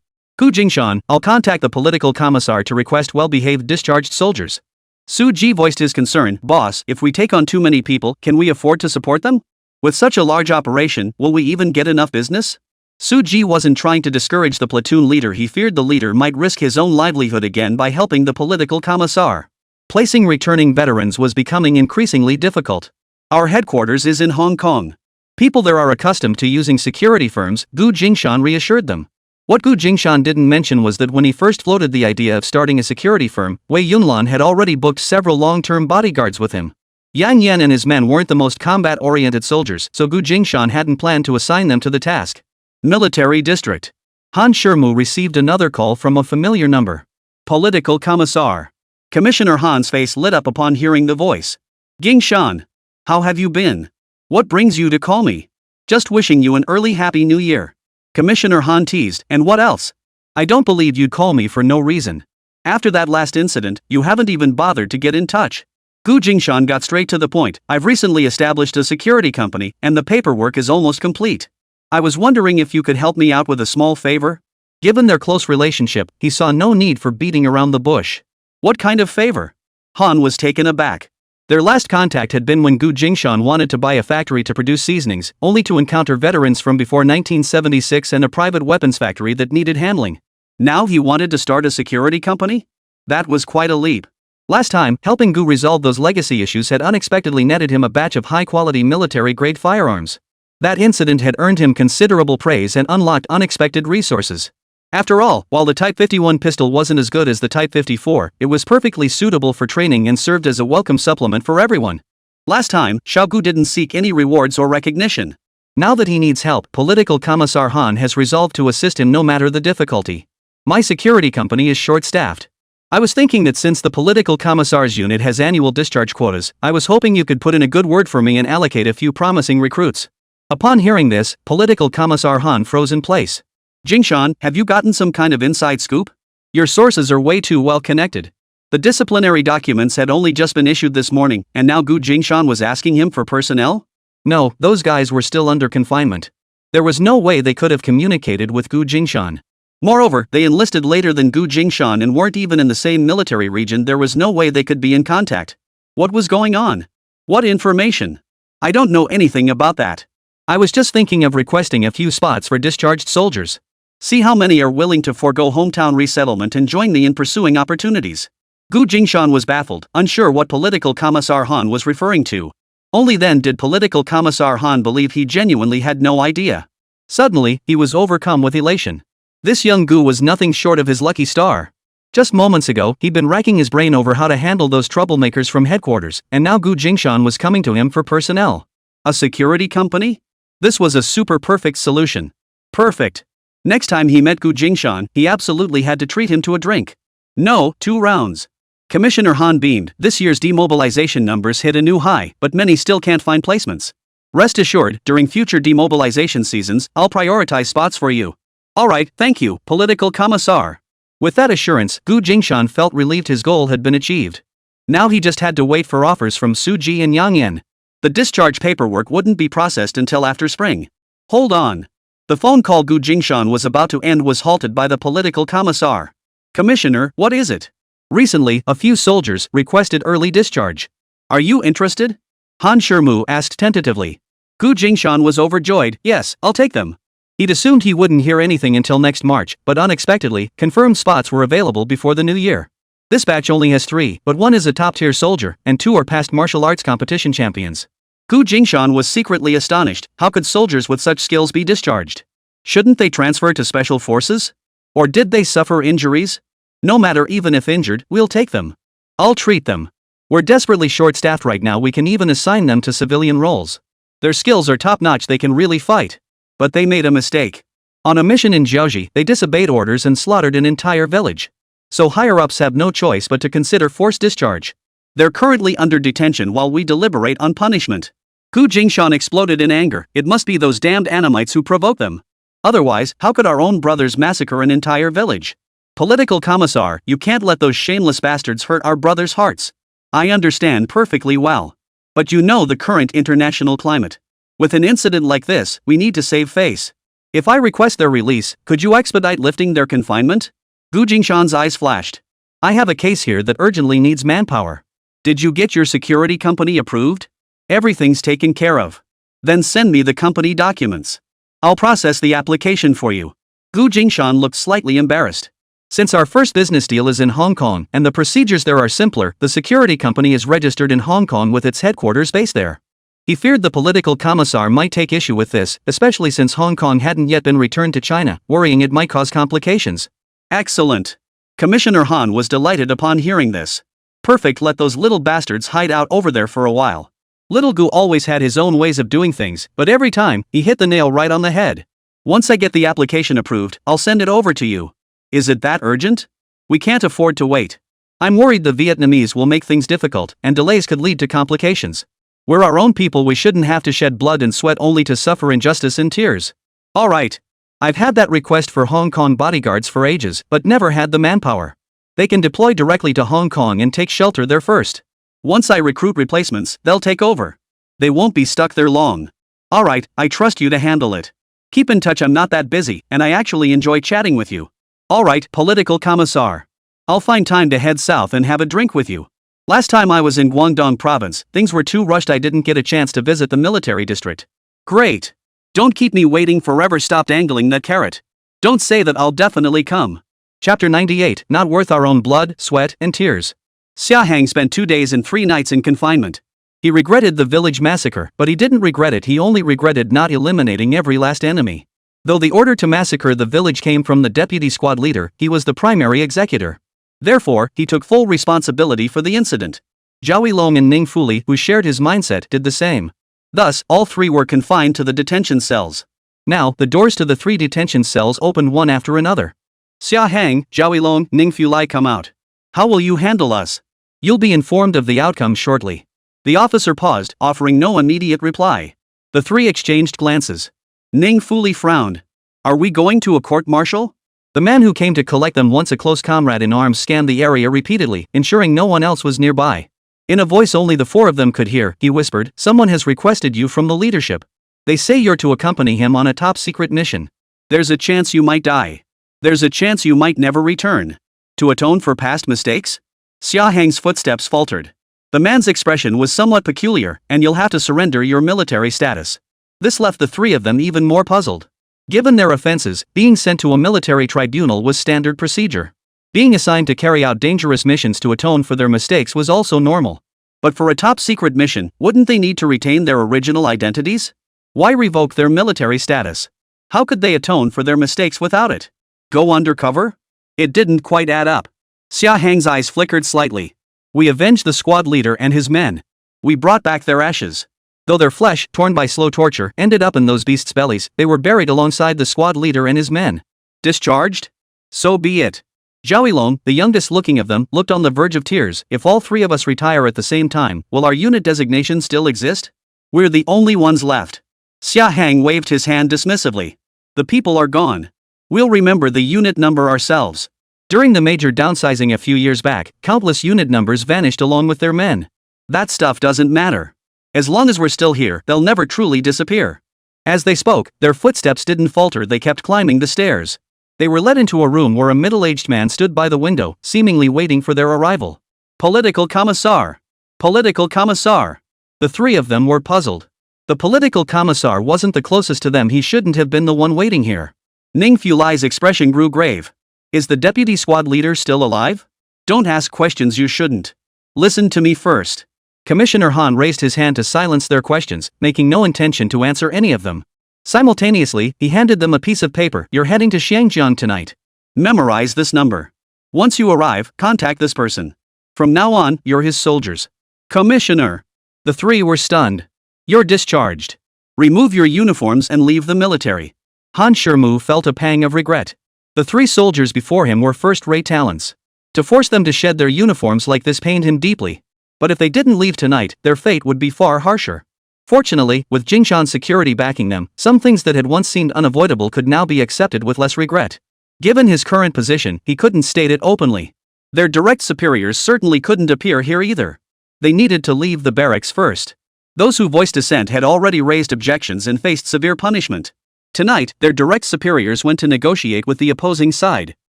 Gu Jingshan, I'll contact the political commissar to request well-behaved discharged soldiers. Su Ji voiced his concern. Boss, if we take on too many people, can we afford to support them? With such a large operation, will we even get enough business? Su Ji wasn't trying to discourage the platoon leader. He feared the leader might risk his own livelihood again by helping the political commissar. Placing returning veterans was becoming increasingly difficult. Our headquarters is in Hong Kong. People there are accustomed to using security firms, Gu Jingshan reassured them. What Gu Jingshan didn't mention was that when he first floated the idea of starting a security firm, Wei Yunlan had already booked several long-term bodyguards with him. Yang Yan and his men weren't the most combat-oriented soldiers, so Gu Jingshan hadn't planned to assign them to the task. Military District. Han Shermu received another call from a familiar number. Political Commissar. Commissioner Han's face lit up upon hearing the voice. Jingshan. How have you been? What brings you to call me? Just wishing you an early happy new year. Commissioner Han teased. And what else? I don't believe you'd call me for no reason. After that last incident, you haven't even bothered to get in touch. Gu Jingshan got straight to the point. I've recently established a security company, and the paperwork is almost complete. I was wondering if you could help me out with a small favor? Given their close relationship, he saw no need for beating around the bush. What kind of favor? Han was taken aback. Their last contact had been when Gu Jingshan wanted to buy a factory to produce seasonings, only to encounter veterans from before 1976 and a private weapons factory that needed handling. Now he wanted to start a security company? That was quite a leap. Last time, helping Gu resolve those legacy issues had unexpectedly netted him a batch of high-quality military-grade firearms. That incident had earned him considerable praise and unlocked unexpected resources. After all, while the Type 51 pistol wasn't as good as the Type 54, it was perfectly suitable for training and served as a welcome supplement for everyone. Last time, Xiaogu didn't seek any rewards or recognition. Now that he needs help, Political Commissar Han has resolved to assist him no matter the difficulty. My security company is short-staffed. I was thinking that since the Political Commissar's unit has annual discharge quotas, I was hoping you could put in a good word for me and allocate a few promising recruits. Upon hearing this, Political Commissar Han froze in place. Jingshan, have you gotten some kind of inside scoop? Your sources are way too well connected. The disciplinary documents had only just been issued this morning, and now Gu Jingshan was asking him for personnel? No, those guys were still under confinement. There was no way they could have communicated with Gu Jingshan. Moreover, they enlisted later than Gu Jingshan and weren't even in the same military region. There was no way they could be in contact. What was going on? What information? I don't know anything about that. I was just thinking of requesting a few spots for discharged soldiers. See how many are willing to forego hometown resettlement and join me in pursuing opportunities. Gu Jingshan was baffled, unsure what political Commissar Han was referring to. Only then did political Commissar Han believe he genuinely had no idea. Suddenly, he was overcome with elation. This young Gu was nothing short of his lucky star. Just moments ago, he'd been racking his brain over how to handle those troublemakers from headquarters, and now Gu Jingshan was coming to him for personnel. A security company? This was a super perfect solution. Perfect. Next time he met Gu Jingshan, he absolutely had to treat him to a drink. No, 2 rounds. Commissioner Han beamed. This year's demobilization numbers hit a new high, but many still can't find placements. Rest assured, during future demobilization seasons, I'll prioritize spots for you. Alright, thank you, political commissar. With that assurance, Gu Jingshan felt relieved his goal had been achieved. Now he just had to wait for offers from Suji and Yang Yan. The discharge paperwork wouldn't be processed until after spring. Hold on. The phone call Gu Jingshan was about to end was halted by the political commissar. Commissioner, what is it? Recently, a few soldiers requested early discharge. Are you interested? Han Shermu asked tentatively. Gu Jingshan was overjoyed. Yes, I'll take them. He'd assumed he wouldn't hear anything until next March, but unexpectedly, confirmed spots were available before the new year. This batch only has 3, but 1 is a top-tier soldier, and 2 are past martial arts competition champions. Gu Jingshan was secretly astonished. How could soldiers with such skills be discharged? Shouldn't they transfer to special forces? Or did they suffer injuries? No matter, even if injured, we'll take them. I'll treat them. We're desperately short-staffed right now. We can even assign them to civilian roles. Their skills are top-notch. They can really fight. But they made a mistake. On a mission in Jiaoji, they disobeyed orders and slaughtered an entire village. So higher-ups have no choice but to consider forced discharge. They're currently under detention while we deliberate on punishment. Gu Jingshan exploded in anger. It must be those damned Animites who provoked them. Otherwise, how could our own brothers massacre an entire village? Political commissar, you can't let those shameless bastards hurt our brothers' hearts. I understand perfectly well. But you know the current international climate. With an incident like this, we need to save face. If I request their release, could you expedite lifting their confinement? Gu Jingshan's eyes flashed. I have a case here that urgently needs manpower. Did you get your security company approved? Everything's taken care of. Then send me the company documents. I'll process the application for you. Gu Jingshan looked slightly embarrassed. Since our first business deal is in Hong Kong and the procedures there are simpler, the security company is registered in Hong Kong with its headquarters based there. He feared the political commissar might take issue with this, especially since Hong Kong hadn't yet been returned to China, worrying it might cause complications. Excellent. Commissioner Han was delighted upon hearing this. Perfect, let those little bastards hide out over there for a while. Little Gu always had his own ways of doing things, but every time, he hit the nail right on the head. Once I get the application approved, I'll send it over to you. Is it that urgent? We can't afford to wait. I'm worried the Vietnamese will make things difficult, and delays could lead to complications. We're our own people, we shouldn't have to shed blood and sweat only to suffer injustice and tears. Alright. I've had that request for Hong Kong bodyguards for ages, but never had the manpower. They can deploy directly to Hong Kong and take shelter there first. Once I recruit replacements, they'll take over. They won't be stuck there long. Alright, I trust you to handle it. Keep in touch, I'm not that busy, and I actually enjoy chatting with you. Alright, political commissar. I'll find time to head south and have a drink with you. Last time I was in Guangdong province, things were too rushed, I didn't get a chance to visit the military district. Great. Don't keep me waiting forever, stop dangling that carrot. Don't say that, I'll definitely come. Chapter 98, Not Worth Our Own Blood, Sweat, and Tears. Xia Hang spent 2 days and 3 nights in confinement. He regretted the village massacre, but he didn't regret it, he only regretted not eliminating every last enemy. Though the order to massacre the village came from the deputy squad leader, he was the primary executor. Therefore, he took full responsibility for the incident. Zhao Yilong and Ning Fuli, who shared his mindset, did the same. Thus, all 3 were confined to the detention cells. Now, the doors to the 3 detention cells opened one after another. Xia Hang, Zhao Yilong, Ning Fuli, come out. How will you handle us? You'll be informed of the outcome shortly. The officer paused, offering no immediate reply. The 3 exchanged glances. Ning Fuli frowned. Are we going to a court-martial? The man who came to collect them, once a close comrade in arms, scanned the area repeatedly, ensuring no one else was nearby. In a voice only the 4 of them could hear, he whispered, someone has requested you from the leadership. They say you're to accompany him on a top-secret mission. There's a chance you might die. There's a chance you might never return. To atone for past mistakes? Xia Hang's footsteps faltered. The man's expression was somewhat peculiar, and you'll have to surrender your military status. This left the three of them even more puzzled. Given their offenses, being sent to a military tribunal was standard procedure. Being assigned to carry out dangerous missions to atone for their mistakes was also normal. But for a top-secret mission, wouldn't they need to retain their original identities? Why revoke their military status? How could they atone for their mistakes without it? Go undercover? It didn't quite add up. Xia Hang's eyes flickered slightly. We avenged the squad leader and his men. We brought back their ashes. Though their flesh, torn by slow torture, ended up in those beasts' bellies, they were buried alongside the squad leader and his men. Discharged? So be it. Zhao Yilong, the youngest looking of them, looked on the verge of tears. If all three of us retire at the same time, will our unit designation still exist? We're the only ones left. Xia Hang waved his hand dismissively. The people are gone. We'll remember the unit number ourselves. During the major downsizing a few years back, countless unit numbers vanished along with their men. That stuff doesn't matter. As long as we're still here, they'll never truly disappear. As they spoke, their footsteps didn't falter. They kept climbing the stairs. They were led into a room where a middle-aged man stood by the window, seemingly waiting for their arrival. Political commissar! Political commissar! The three of them were puzzled. The political commissar wasn't the closest to them. He shouldn't have been the one waiting here. Ning Fulai's expression grew grave. Is the deputy squad leader still alive? Don't ask questions you shouldn't. Listen to me first. Commissioner Han raised his hand to silence their questions, making no intention to answer any of them. Simultaneously, he handed them a piece of paper. You're heading to Xiangjiang tonight. Memorize this number. Once you arrive, contact this person. From now on, you're his soldiers. Commissioner. The three were stunned. You're discharged. Remove your uniforms and leave the military. Han Shimu felt a pang of regret. The three soldiers before him were first-rate talents. To force them to shed their uniforms like this pained him deeply. But if they didn't leave tonight, their fate would be far harsher. Fortunately, with Jingshan security backing them, some things that had once seemed unavoidable could now be accepted with less regret. Given his current position, he couldn't state it openly. Their direct superiors certainly couldn't appear here either. They needed to leave the barracks first. Those who voiced dissent had already raised objections and faced severe punishment. Tonight, their direct superiors went to negotiate with the opposing side.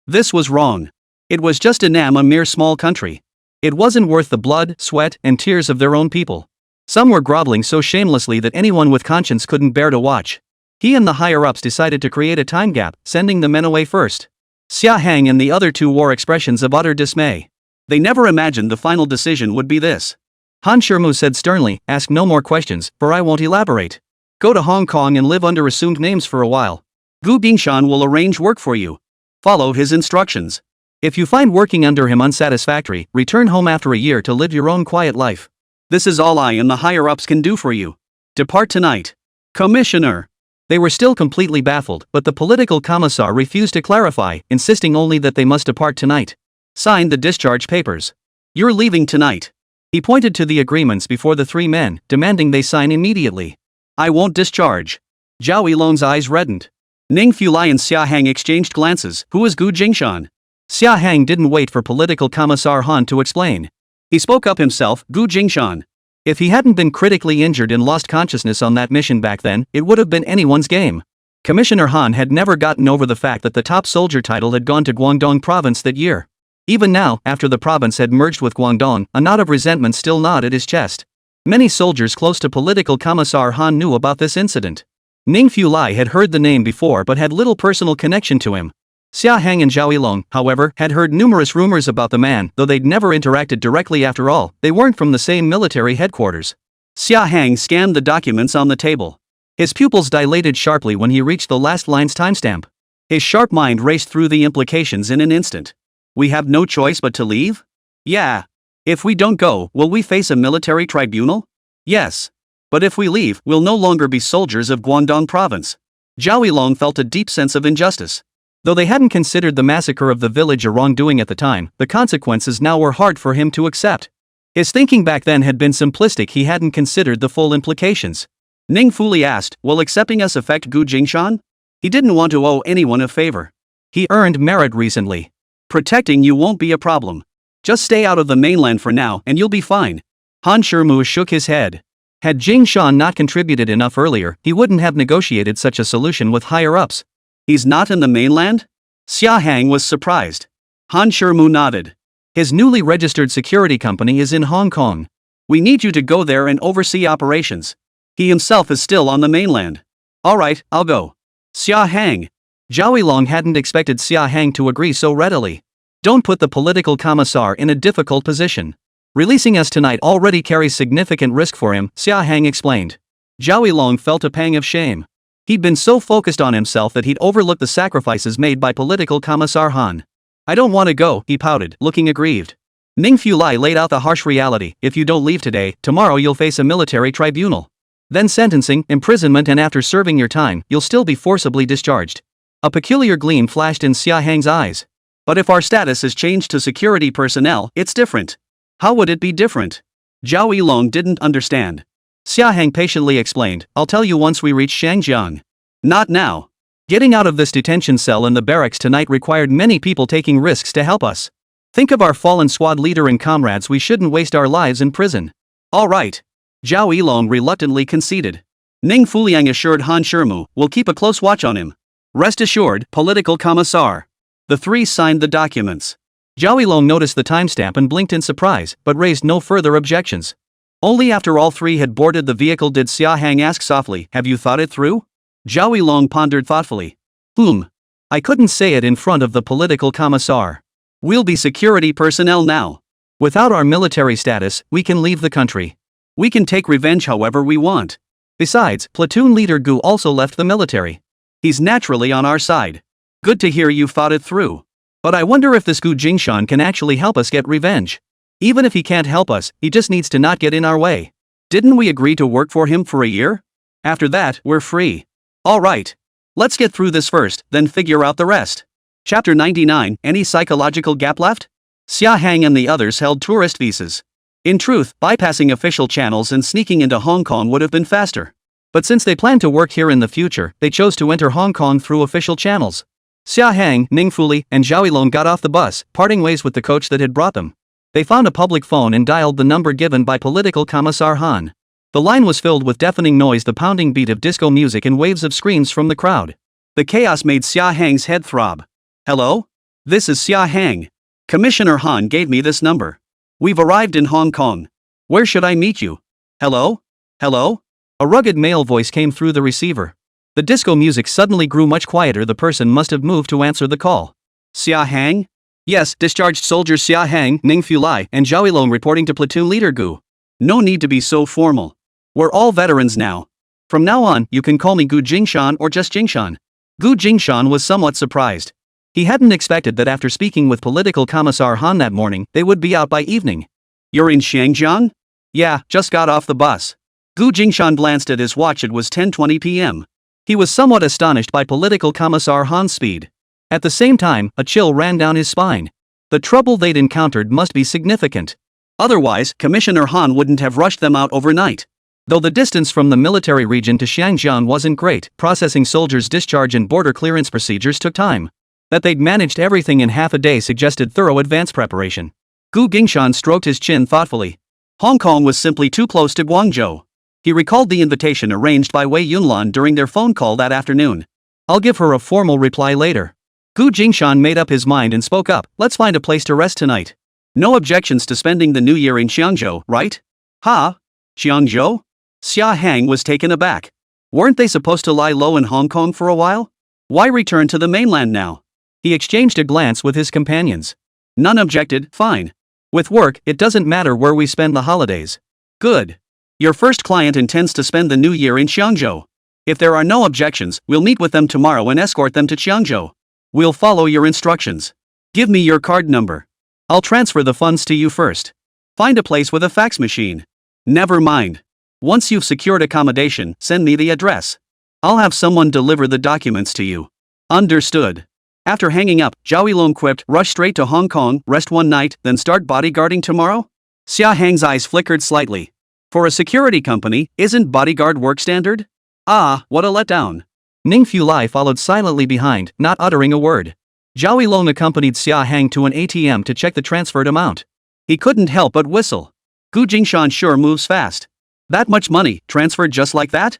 This was wrong. It was just a mere small country. It wasn't worth the blood, sweat, and tears of their own people. Some were groveling so shamelessly that anyone with conscience couldn't bear to watch. He and the higher-ups decided to create a time gap, sending the men away first. Xia Hang and the other two wore expressions of utter dismay. They never imagined the final decision would be this. Han Shimu said sternly, ask no more questions, for I won't elaborate. Go to Hong Kong and live under assumed names for a while. Gu Bingshan will arrange work for you. Follow his instructions. If you find working under him unsatisfactory, return home after a year to live your own quiet life. This is all I and the higher-ups can do for you. Depart tonight. Commissioner. They were still completely baffled, but the political commissar refused to clarify, insisting only that they must depart tonight. Sign the discharge papers. You're leaving tonight. He pointed to the agreements before the three men, demanding they sign immediately. I won't discharge. Zhao Yilong's eyes reddened. Ning Fulai and Xia Hang exchanged glances. Who is Gu Jingshan? Xia Hang didn't wait for political commissar Han to explain. He spoke up himself, Gu Jingshan. If he hadn't been critically injured and lost consciousness on that mission back then, it would have been anyone's game. Commissioner Han had never gotten over the fact that the top soldier title had gone to Guangdong province that year. Even now, after the province had merged with Guangdong, a knot of resentment still gnawed at his chest. Many soldiers close to political commissar Han knew about this incident. Ning Fulai had heard the name before but had little personal connection to him. Xia Hang and Zhao Yilong, however, had heard numerous rumors about the man, though they'd never interacted directly. After all, they weren't from the same military headquarters. Xia Hang scanned the documents on the table. His pupils dilated sharply when he reached the last line's timestamp. His sharp mind raced through the implications in an instant. We have no choice but to leave? Yeah. If we don't go, will we face a military tribunal? Yes. But if we leave, we'll no longer be soldiers of Guangdong province. Zhao Yilong felt a deep sense of injustice. Though they hadn't considered the massacre of the village a wrongdoing at the time, the consequences now were hard for him to accept. His thinking back then had been simplistic. He hadn't considered the full implications. Ning Fulai asked, will accepting us affect Gu Jingshan? He didn't want to owe anyone a favor. He earned merit recently. Protecting you won't be a problem. Just stay out of the mainland for now and you'll be fine. Han Shimu shook his head. Had Jingshan not contributed enough earlier, he wouldn't have negotiated such a solution with higher-ups. He's not in the mainland? Xia Hang was surprised. Han Shermu nodded. His newly registered security company is in Hong Kong. We need you to go there and oversee operations. He himself is still on the mainland. Alright, I'll go. Xia Hang. Zhao Yilong hadn't expected Xia Hang to agree so readily. Don't put the political commissar in a difficult position. Releasing us tonight already carries significant risk for him, Xia Hang explained. Zhao Yilong felt a pang of shame. He'd been so focused on himself that he'd overlooked the sacrifices made by political commissar Han. I don't want to go, he pouted, looking aggrieved. Ning Fulai laid out the harsh reality: if you don't leave today, tomorrow you'll face a military tribunal. Then sentencing, imprisonment, and after serving your time, you'll still be forcibly discharged. A peculiar gleam flashed in Xia Hang's eyes. But if our status is changed to security personnel, it's different. How would it be different? Zhao Yilong didn't understand. Xia Hang patiently explained, I'll tell you once we reach Shangjiang. Not now. Getting out of this detention cell in the barracks tonight required many people taking risks to help us. Think of our fallen squad leader and comrades. We shouldn't waste our lives in prison. All right. Zhao Yilong reluctantly conceded. Ning Fuliang assured Han Shermu, we'll keep a close watch on him. Rest assured, political commissar. The three signed the documents. Zhao Yilong noticed the timestamp and blinked in surprise, but raised no further objections. Only after all three had boarded the vehicle did Xia Hang ask softly, have you thought it through? Zhao Yilong pondered thoughtfully. I couldn't say it in front of the political commissar. We'll be security personnel now. Without our military status, we can leave the country. We can take revenge however we want. Besides, platoon leader Gu also left the military. He's naturally on our side. Good to hear you thought it through. But I wonder if this Gu Jingshan can actually help us get revenge. Even if he can't help us, he just needs to not get in our way. Didn't we agree to work for him for a year? After that, we're free. Alright. Let's get through this first, then figure out the rest. Chapter 99, any psychological gap left? Xia Hang and the others held tourist visas. In truth, bypassing official channels and sneaking into Hong Kong would have been faster. But since they planned to work here in the future, they chose to enter Hong Kong through official channels. Xia Hang, Ning Fuli, and Zhao Yilong got off the bus, parting ways with the coach that had brought them. They found a public phone and dialed the number given by political commissar Han. The line was filled with deafening noise, the pounding beat of disco music and waves of screams from the crowd. The chaos made Xia Hang's head throb. Hello? This is Xia Hang. Commissioner Han gave me this number. We've arrived in Hong Kong. Where should I meet you? Hello? Hello? A rugged male voice came through the receiver. The disco music suddenly grew much quieter. The person must have moved to answer the call. Xia Hang? Yes, discharged soldiers Xia Hang, Ning Fulai, and Zhao Yilong reporting to platoon leader Gu. No need to be so formal. We're all veterans now. From now on, you can call me Gu Jingshan or just Jingshan. Gu Jingshan was somewhat surprised. He hadn't expected that after speaking with political commissar Han that morning, they would be out by evening. You're in Shangjiang? Yeah, just got off the bus. Gu Jingshan glanced at his watch. It was 10:20 p.m. He was somewhat astonished by political commissar Han's speed. At the same time, a chill ran down his spine. The trouble they'd encountered must be significant. Otherwise, Commissioner Han wouldn't have rushed them out overnight. Though the distance from the military region to Shangjiang wasn't great, processing soldiers' discharge and border clearance procedures took time. That they'd managed everything in half a day suggested thorough advance preparation. Gu Jingshan stroked his chin thoughtfully. Hong Kong was simply too close to Guangzhou. He recalled the invitation arranged by Wei Yunlan during their phone call that afternoon. I'll give her a formal reply later. Gu Jingshan made up his mind and spoke up. Let's find a place to rest tonight. No objections to spending the new year in Xiangzhou, right? Ha? Xiangzhou? Xia Hang was taken aback. Weren't they supposed to lie low in Hong Kong for a while? Why return to the mainland now? He exchanged a glance with his companions. None objected. Fine. With work, it doesn't matter where we spend the holidays. Good. Your first client intends to spend the new year in Xiangzhou. If there are no objections, we'll meet with them tomorrow and escort them to Xiangzhou. We'll follow your instructions. Give me your card number. I'll transfer the funds to you first. Find a place with a fax machine. Never mind. Once you've secured accommodation, send me the address. I'll have someone deliver the documents to you. Understood. After hanging up, Zhao Yilong quipped, rush straight to Hong Kong, rest one night, then start bodyguarding tomorrow? Xia Hang's eyes flickered slightly. For a security company, isn't bodyguard work standard? Ah, what a letdown. Ning Fulai followed silently behind, not uttering a word. Zhao Yilong accompanied Xia Hang to an ATM to check the transferred amount. He couldn't help but whistle. Gu Jingshan sure moves fast. That much money, transferred just like that?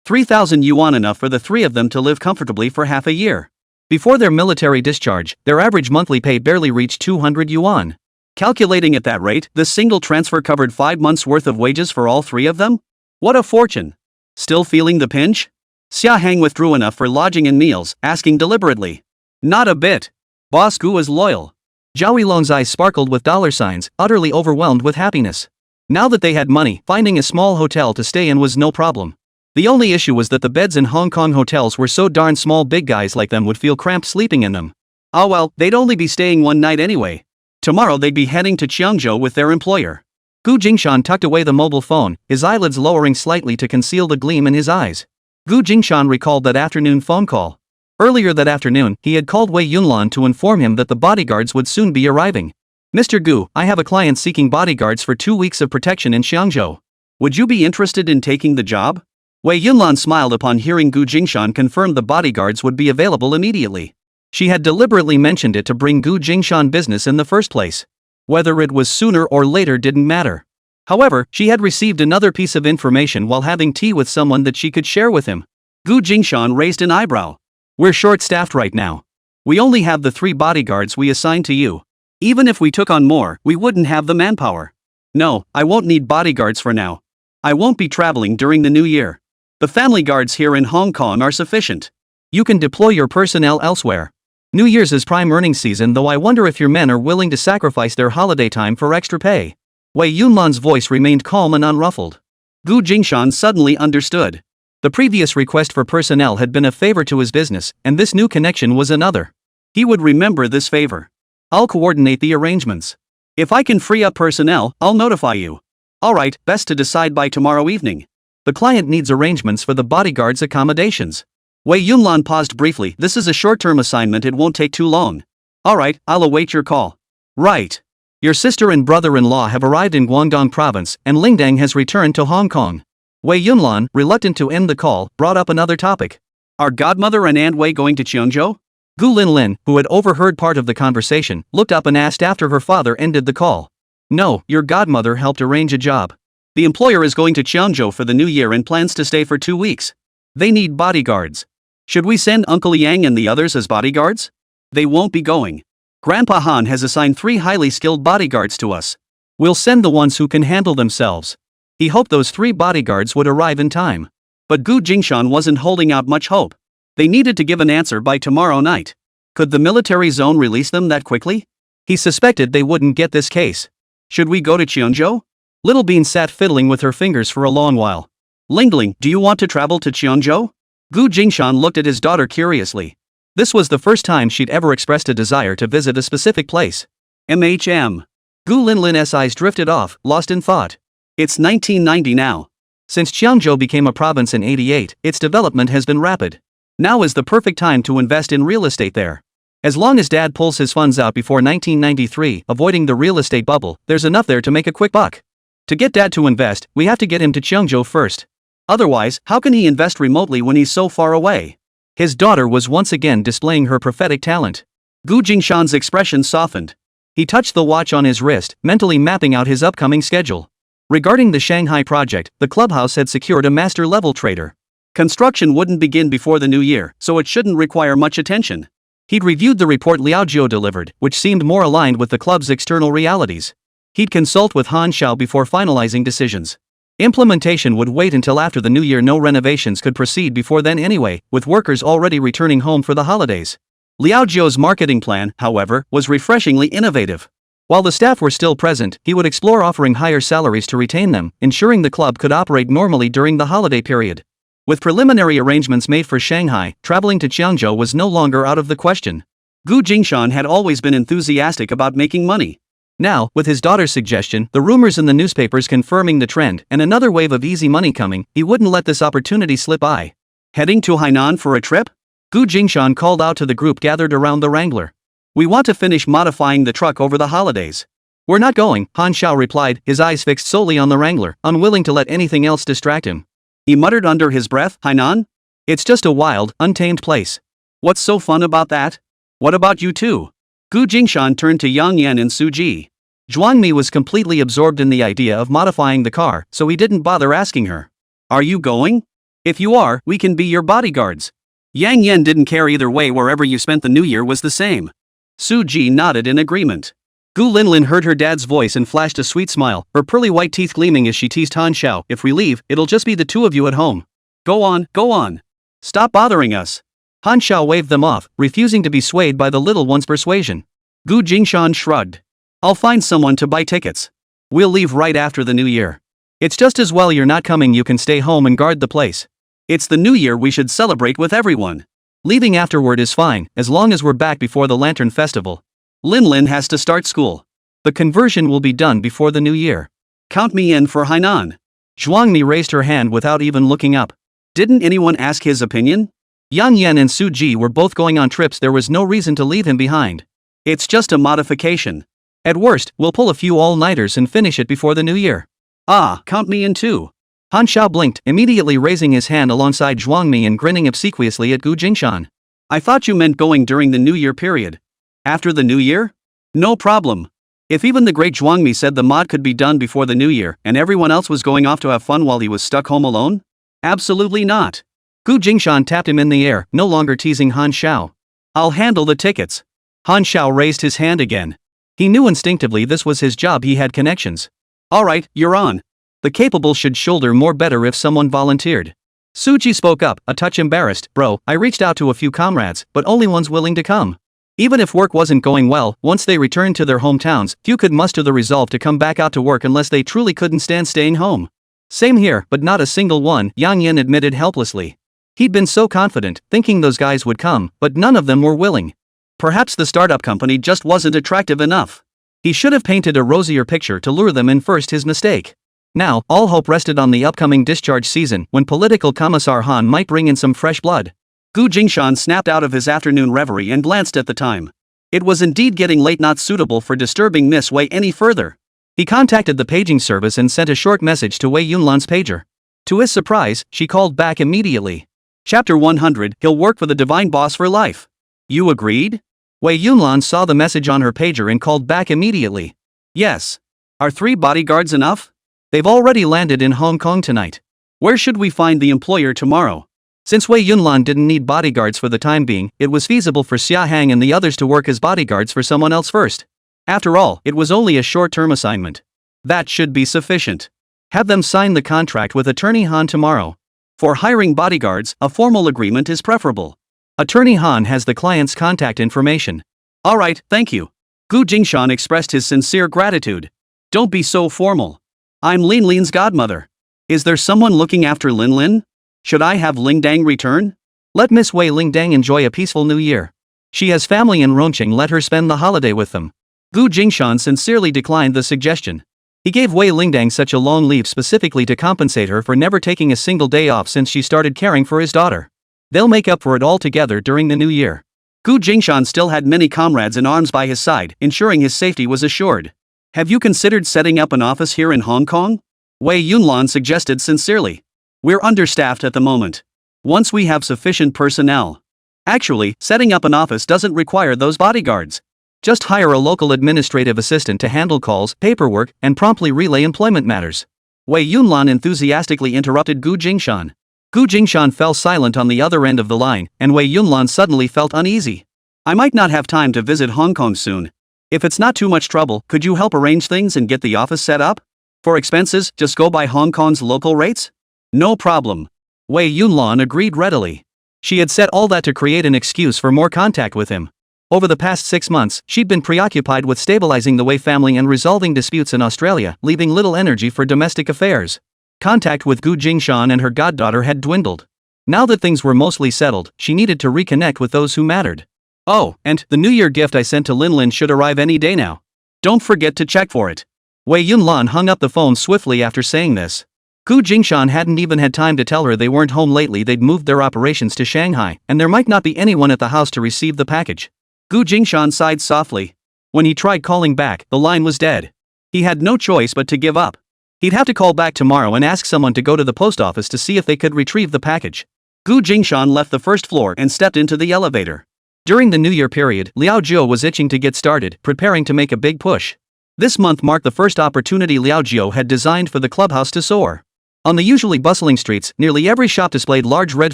3,000 yuan, enough for the three of them to live comfortably for half a year. Before their military discharge, their average monthly pay barely reached 200 yuan. Calculating at that rate, this single transfer covered 5 months' worth of wages for all 3 of them? What a fortune! Still feeling the pinch? Xia Hang withdrew enough for lodging and meals, asking deliberately. Not a bit. Boss Gu is loyal. Zhao Yilong's eyes sparkled with dollar signs, utterly overwhelmed with happiness. Now that they had money, finding a small hotel to stay in was no problem. The only issue was that the beds in Hong Kong hotels were so darn small big guys like them would feel cramped sleeping in them. Oh well, they'd only be staying one night anyway. Tomorrow they'd be heading to Cheongzhou with their employer. Gu Jingshan tucked away the mobile phone, his eyelids lowering slightly to conceal the gleam in his eyes. Gu Jingshan recalled that afternoon phone call. Earlier that afternoon, he had called Wei Yunlan to inform him that the bodyguards would soon be arriving. Mr. Gu, I have a client seeking bodyguards for 2 weeks of protection in Cheongzhou. Would you be interested in taking the job? Wei Yunlan smiled upon hearing Gu Jingshan confirm the bodyguards would be available immediately. She had deliberately mentioned it to bring Gu Jingshan business in the first place. Whether it was sooner or later didn't matter. However, she had received another piece of information while having tea with someone that she could share with him. Gu Jingshan raised an eyebrow. We're short-staffed right now. We only have the 3 bodyguards we assigned to you. Even if we took on more, we wouldn't have the manpower. No, I won't need bodyguards for now. I won't be traveling during the new year. The family guards here in Hong Kong are sufficient. You can deploy your personnel elsewhere. New Year's is prime earning season, though I wonder if your men are willing to sacrifice their holiday time for extra pay. Wei Yunlan's voice remained calm and unruffled. Gu Jingshan suddenly understood. The previous request for personnel had been a favor to his business, and this new connection was another. He would remember this favor. I'll coordinate the arrangements. If I can free up personnel, I'll notify you. Alright, best to decide by tomorrow evening. The client needs arrangements for the bodyguard's accommodations. Wei Yunlan paused briefly. This is a short-term assignment, it won't take too long. Alright, I'll await your call. Right. Your sister and brother-in-law have arrived in Guangdong province, and Lingdang has returned to Hong Kong. Wei Yunlan, reluctant to end the call, brought up another topic. Are godmother and Aunt Wei going to Cheongzhou? Gu Linlin, who had overheard part of the conversation, looked up and asked after her father ended the call. No, your godmother helped arrange a job. The employer is going to Cheongzhou for the new year and plans to stay for 2 weeks. They need bodyguards. Should we send Uncle Yang and the others as bodyguards? They won't be going. Grandpa Han has assigned 3 highly skilled bodyguards to us. We'll send the ones who can handle themselves. He hoped those 3 bodyguards would arrive in time. But Gu Jingshan wasn't holding out much hope. They needed to give an answer by tomorrow night. Could the military zone release them that quickly? He suspected they wouldn't get this case. Should we go to Cheongzhou? Little Bean sat fiddling with her fingers for a long while. Lingling, do you want to travel to Cheongzhou? Gu Jingshan looked at his daughter curiously. This was the first time she'd ever expressed a desire to visit a specific place. MHM. Gu Linlin's eyes drifted off, lost in thought. It's 1990 now. Since Cheongzhou became a province in '88, its development has been rapid. Now is the perfect time to invest in real estate there. As long as Dad pulls his funds out before 1993, avoiding the real estate bubble, there's enough there to make a quick buck. To get Dad to invest, we have to get him to Cheongzhou first. Otherwise, how can he invest remotely when he's so far away? His daughter was once again displaying her prophetic talent. Gu Jingshan's expression softened. He touched the watch on his wrist, mentally mapping out his upcoming schedule. Regarding the Shanghai project, the clubhouse had secured a master-level trader. Construction wouldn't begin before the new year, so it shouldn't require much attention. He'd reviewed the report Liao Jiao delivered, which seemed more aligned with the club's external realities. He'd consult with Han Xiao before finalizing decisions. Implementation would wait until after the new year. No renovations could proceed before then anyway, with workers already returning home for the holidays. Liao Jiao's marketing plan, however, was refreshingly innovative. While the staff were still present, he would explore offering higher salaries to retain them, ensuring the club could operate normally during the holiday period. With preliminary arrangements made for Shanghai, traveling to Cheongzhou was no longer out of the question. Gu Jingshan had always been enthusiastic about making money. Now, with his daughter's suggestion, the rumors in the newspapers confirming the trend, and another wave of easy money coming, he wouldn't let this opportunity slip by. Heading to Hainan for a trip? Gu Jingshan called out to the group gathered around the Wrangler. We want to finish modifying the truck over the holidays. We're not going, Han Xiao replied, his eyes fixed solely on the Wrangler, unwilling to let anything else distract him. He muttered under his breath, Hainan? It's just a wild, untamed place. What's so fun about that? What about you two? Gu Jingshan turned to Yang Yan and Su Ji. Zhuangmi was completely absorbed in the idea of modifying the car, so he didn't bother asking her. Are you going? If you are, we can be your bodyguards. Yang Yan didn't care either way, wherever you spent the new year was the same. Su Ji nodded in agreement. Gu Linlin heard her dad's voice and flashed a sweet smile, her pearly white teeth gleaming as she teased Han Xiao. If we leave, it'll just be the two of you at home. Go on, go on. Stop bothering us. Han Xiao waved them off, refusing to be swayed by the little one's persuasion. Gu Jingshan shrugged. I'll find someone to buy tickets. We'll leave right after the new year. It's just as well you're not coming, you can stay home and guard the place. It's the new year, we should celebrate with everyone. Leaving afterward is fine, as long as we're back before the Lantern Festival. Linlin has to start school. The conversion will be done before the new year. Count me in for Hainan. Zhuangmi raised her hand without even looking up. Didn't anyone ask his opinion? Yang Yan and Su Ji were both going on trips, there was no reason to leave him behind. It's just a modification. At worst, we'll pull a few all-nighters and finish it before the new year. Ah, count me in too. Han Xiao blinked, immediately raising his hand alongside Zhuangmi and grinning obsequiously at Gu Jingshan. I thought you meant going during the new year period. After the new year? No problem. If even the great Zhuangmi said the mod could be done before the new year and everyone else was going off to have fun while he was stuck home alone? Absolutely not. Gu Jingshan tapped him in the air, no longer teasing Han Xiao. I'll handle the tickets. Han Xiao raised his hand again. He knew instinctively this was his job, he had connections. Alright, you're on. The capable should shoulder more better if someone volunteered. Su Ji spoke up, a touch embarrassed. Bro, I reached out to a few comrades, but only one's willing to come. Even if work wasn't going well, once they returned to their hometowns, few could muster the resolve to come back out to work unless they truly couldn't stand staying home. Same here, but not a single one, Yang Yan admitted helplessly. He'd been so confident, thinking those guys would come, but none of them were willing. Perhaps the startup company just wasn't attractive enough. He should have painted a rosier picture to lure them in first, his mistake. Now, all hope rested on the upcoming discharge season, when political commissar Han might bring in some fresh blood. Gu Jingshan snapped out of his afternoon reverie and glanced at the time. It was indeed getting late, not suitable for disturbing Miss Wei any further. He contacted the paging service and sent a short message to Wei Yunlan's pager. To his surprise, she called back immediately. Chapter 100, he'll work for the divine boss for life. You agreed? Wei Yunlan saw the message on her pager and called back immediately. Yes. Are 3 bodyguards enough? They've already landed in Hong Kong tonight. Where should we find the employer tomorrow? Since Wei Yunlan didn't need bodyguards for the time being, it was feasible for Xia Hang and the others to work as bodyguards for someone else first. After all, it was only a short-term assignment. That should be sufficient. Have them sign the contract with Attorney Han tomorrow. For hiring bodyguards, a formal agreement is preferable. Attorney Han has the client's contact information. Alright, thank you. Gu Jingshan expressed his sincere gratitude. Don't be so formal. I'm Lin Lin's godmother. Is there someone looking after Lin Lin? Should I have Ling Dang return? Let Miss Wei Ling Dang enjoy a peaceful new year. She has family in Ronqing, let her spend the holiday with them. Gu Jingshan sincerely declined the suggestion. He gave Wei Lingdang such a long leave specifically to compensate her for never taking a single day off since she started caring for his daughter. They'll make up for it all together during the new year. Gu Jingshan still had many comrades in arms by his side, ensuring his safety was assured. Have you considered setting up an office here in Hong Kong? Wei Yunlan suggested sincerely. We're understaffed at the moment. Once we have sufficient personnel. Actually, setting up an office doesn't require those bodyguards. Just hire a local administrative assistant to handle calls, paperwork, and promptly relay employment matters. Wei Yunlan enthusiastically interrupted Gu Jingshan. Gu Jingshan fell silent on the other end of the line, and Wei Yunlan suddenly felt uneasy. I might not have time to visit Hong Kong soon. If it's not too much trouble, could you help arrange things and get the office set up? For expenses, just go by Hong Kong's local rates? No problem. Wei Yunlan agreed readily. She had said all that to create an excuse for more contact with him. Over the past 6 months, she'd been preoccupied with stabilizing the Wei family and resolving disputes in Australia, leaving little energy for domestic affairs. Contact with Gu Jingshan and her goddaughter had dwindled. Now that things were mostly settled, she needed to reconnect with those who mattered. Oh, and the New Year gift I sent to Lin Lin should arrive any day now. Don't forget to check for it. Wei Yunlan hung up the phone swiftly after saying this. Gu Jingshan hadn't even had time to tell her they weren't home lately. They'd moved their operations to Shanghai, and there might not be anyone at the house to receive the package. Gu Jingshan sighed softly. When he tried calling back, the line was dead. He had no choice but to give up. He'd have to call back tomorrow and ask someone to go to the post office to see if they could retrieve the package. Gu Jingshan left the first floor and stepped into the elevator. During the New Year period, Liao Jiu was itching to get started, preparing to make a big push. This month marked the first opportunity Liao Jiu had designed for the clubhouse to soar. On the usually bustling streets, nearly every shop displayed large red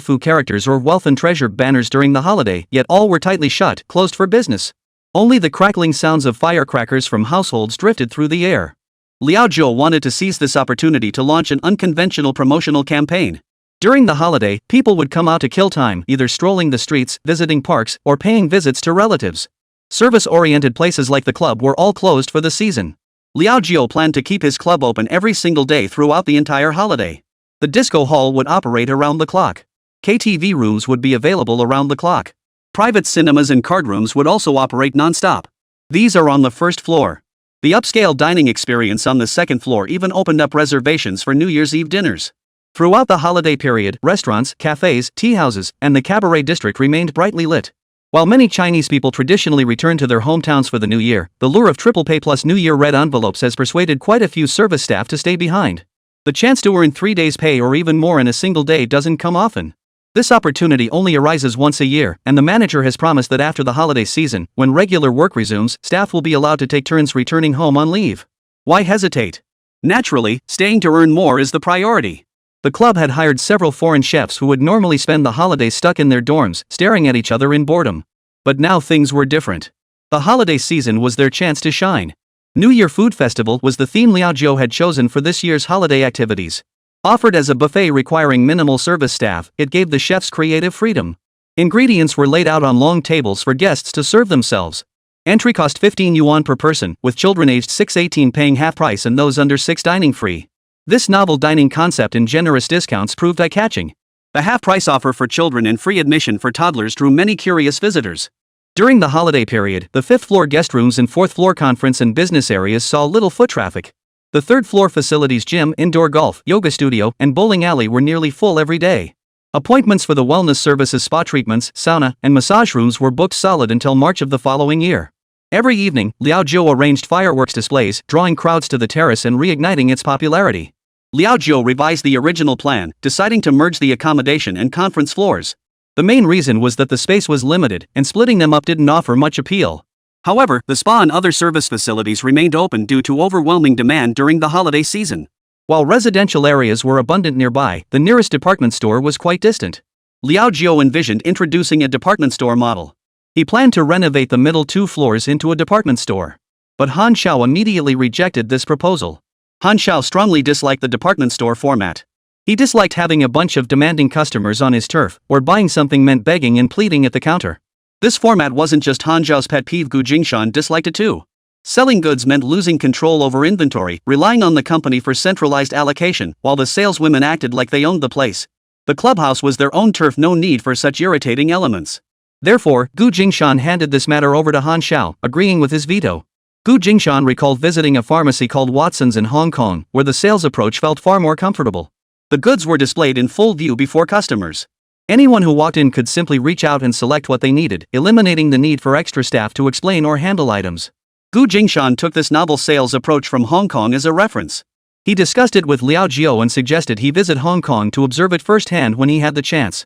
foo characters or wealth and treasure banners during the holiday, yet all were tightly shut, closed for business. Only the crackling sounds of firecrackers from households drifted through the air. Liao Zhou wanted to seize this opportunity to launch an unconventional promotional campaign. During the holiday, people would come out to kill time, either strolling the streets, visiting parks, or paying visits to relatives. Service-oriented places like the club were all closed for the season. Liao Zhou planned to keep his club open every single day throughout the entire holiday. The disco hall would operate around the clock. KTV rooms would be available around the clock. Private cinemas and card rooms would also operate non-stop. These are on the first floor. The upscale dining experience on the second floor even opened up reservations for New Year's Eve dinners. Throughout the holiday period, restaurants, cafes, tea houses, and the cabaret district remained brightly lit. While many Chinese people traditionally return to their hometowns for the New Year, the lure of triple pay plus New Year red envelopes has persuaded quite a few service staff to stay behind. The chance to earn 3 days' pay or even more in a single day doesn't come often. This opportunity only arises once a year, and the manager has promised that after the holiday season, when regular work resumes, staff will be allowed to take turns returning home on leave. Why hesitate? Naturally, staying to earn more is the priority. The club had hired several foreign chefs who would normally spend the holidays stuck in their dorms, staring at each other in boredom. But now things were different. The holiday season was their chance to shine. New Year Food Festival was the theme Liao Zhou had chosen for this year's holiday activities. Offered as a buffet requiring minimal service staff, it gave the chefs creative freedom. Ingredients were laid out on long tables for guests to serve themselves. Entry cost 15 yuan per person, with children aged 6-18 paying half price and those under 6 dining free. This novel dining concept and generous discounts proved eye-catching. The half-price offer for children and free admission for toddlers drew many curious visitors. During the holiday period, the 5th-floor guest rooms and 4th-floor conference and business areas saw little foot traffic. The 3rd-floor facilities gym, indoor golf, yoga studio, and bowling alley were nearly full every day. Appointments for the wellness services spa treatments, sauna, and massage rooms were booked solid until March of the following year. Every evening, Liao Zhou arranged fireworks displays, drawing crowds to the terrace and reigniting its popularity. Liao Zhou revised the original plan, deciding to merge the accommodation and conference floors. The main reason was that the space was limited, and splitting them up didn't offer much appeal. However, the spa and other service facilities remained open due to overwhelming demand during the holiday season. While residential areas were abundant nearby, the nearest department store was quite distant. Liao Zhou envisioned introducing a department store model. He planned to renovate the middle 2 floors into a department store. But Han Xiao immediately rejected this proposal. Han Xiao strongly disliked the department store format. He disliked having a bunch of demanding customers on his turf, or buying something meant begging and pleading at the counter. This format wasn't just Han Xiao's pet peeve, Jingshan disliked it too. Selling goods meant losing control over inventory, relying on the company for centralized allocation, while the saleswomen acted like they owned the place. The clubhouse was their own turf, no need for such irritating elements. Therefore, Jingshan handed this matter over to Han Xiao, agreeing with his veto. Jingshan recalled visiting a pharmacy called Watson's in Hong Kong, where the sales approach felt far more comfortable. The goods were displayed in full view before customers. Anyone who walked in could simply reach out and select what they needed, eliminating the need for extra staff to explain or handle items. Jingshan took this novel sales approach from Hong Kong as a reference. He discussed it with Liao Zhou and suggested he visit Hong Kong to observe it firsthand when he had the chance.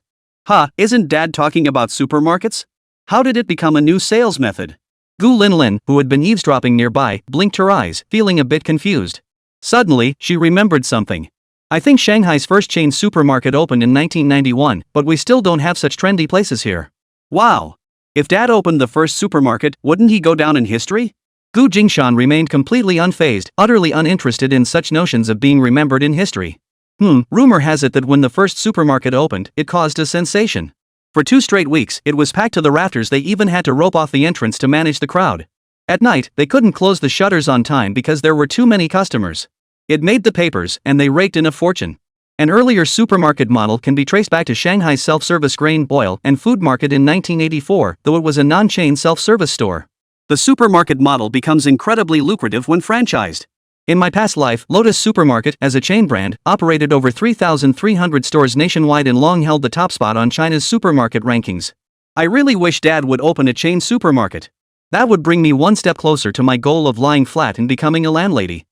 Isn't Dad talking about supermarkets? How did it become a new sales method? Gu Linlin, who had been eavesdropping nearby, blinked her eyes, feeling a bit confused. Suddenly, she remembered something. I think Shanghai's first chain supermarket opened in 1991, but we still don't have such trendy places here. Wow! If Dad opened the first supermarket, wouldn't he go down in history? Jingshan remained completely unfazed, utterly uninterested in such notions of being remembered in history. Rumor has it that when the first supermarket opened, it caused a sensation. For 2 straight weeks, it was packed to the rafters. They even had to rope off the entrance to manage the crowd. At night, they couldn't close the shutters on time because there were too many customers. It made the papers, and they raked in a fortune. An earlier supermarket model can be traced back to Shanghai's self-service grain, oil, and food market in 1984, though it was a non-chain self-service store. The supermarket model becomes incredibly lucrative when franchised. In my past life, Lotus Supermarket, as a chain brand, operated over 3,300 stores nationwide and long held the top spot on China's supermarket rankings. I really wish Dad would open a chain supermarket. That would bring me one step closer to my goal of lying flat and becoming a landlady.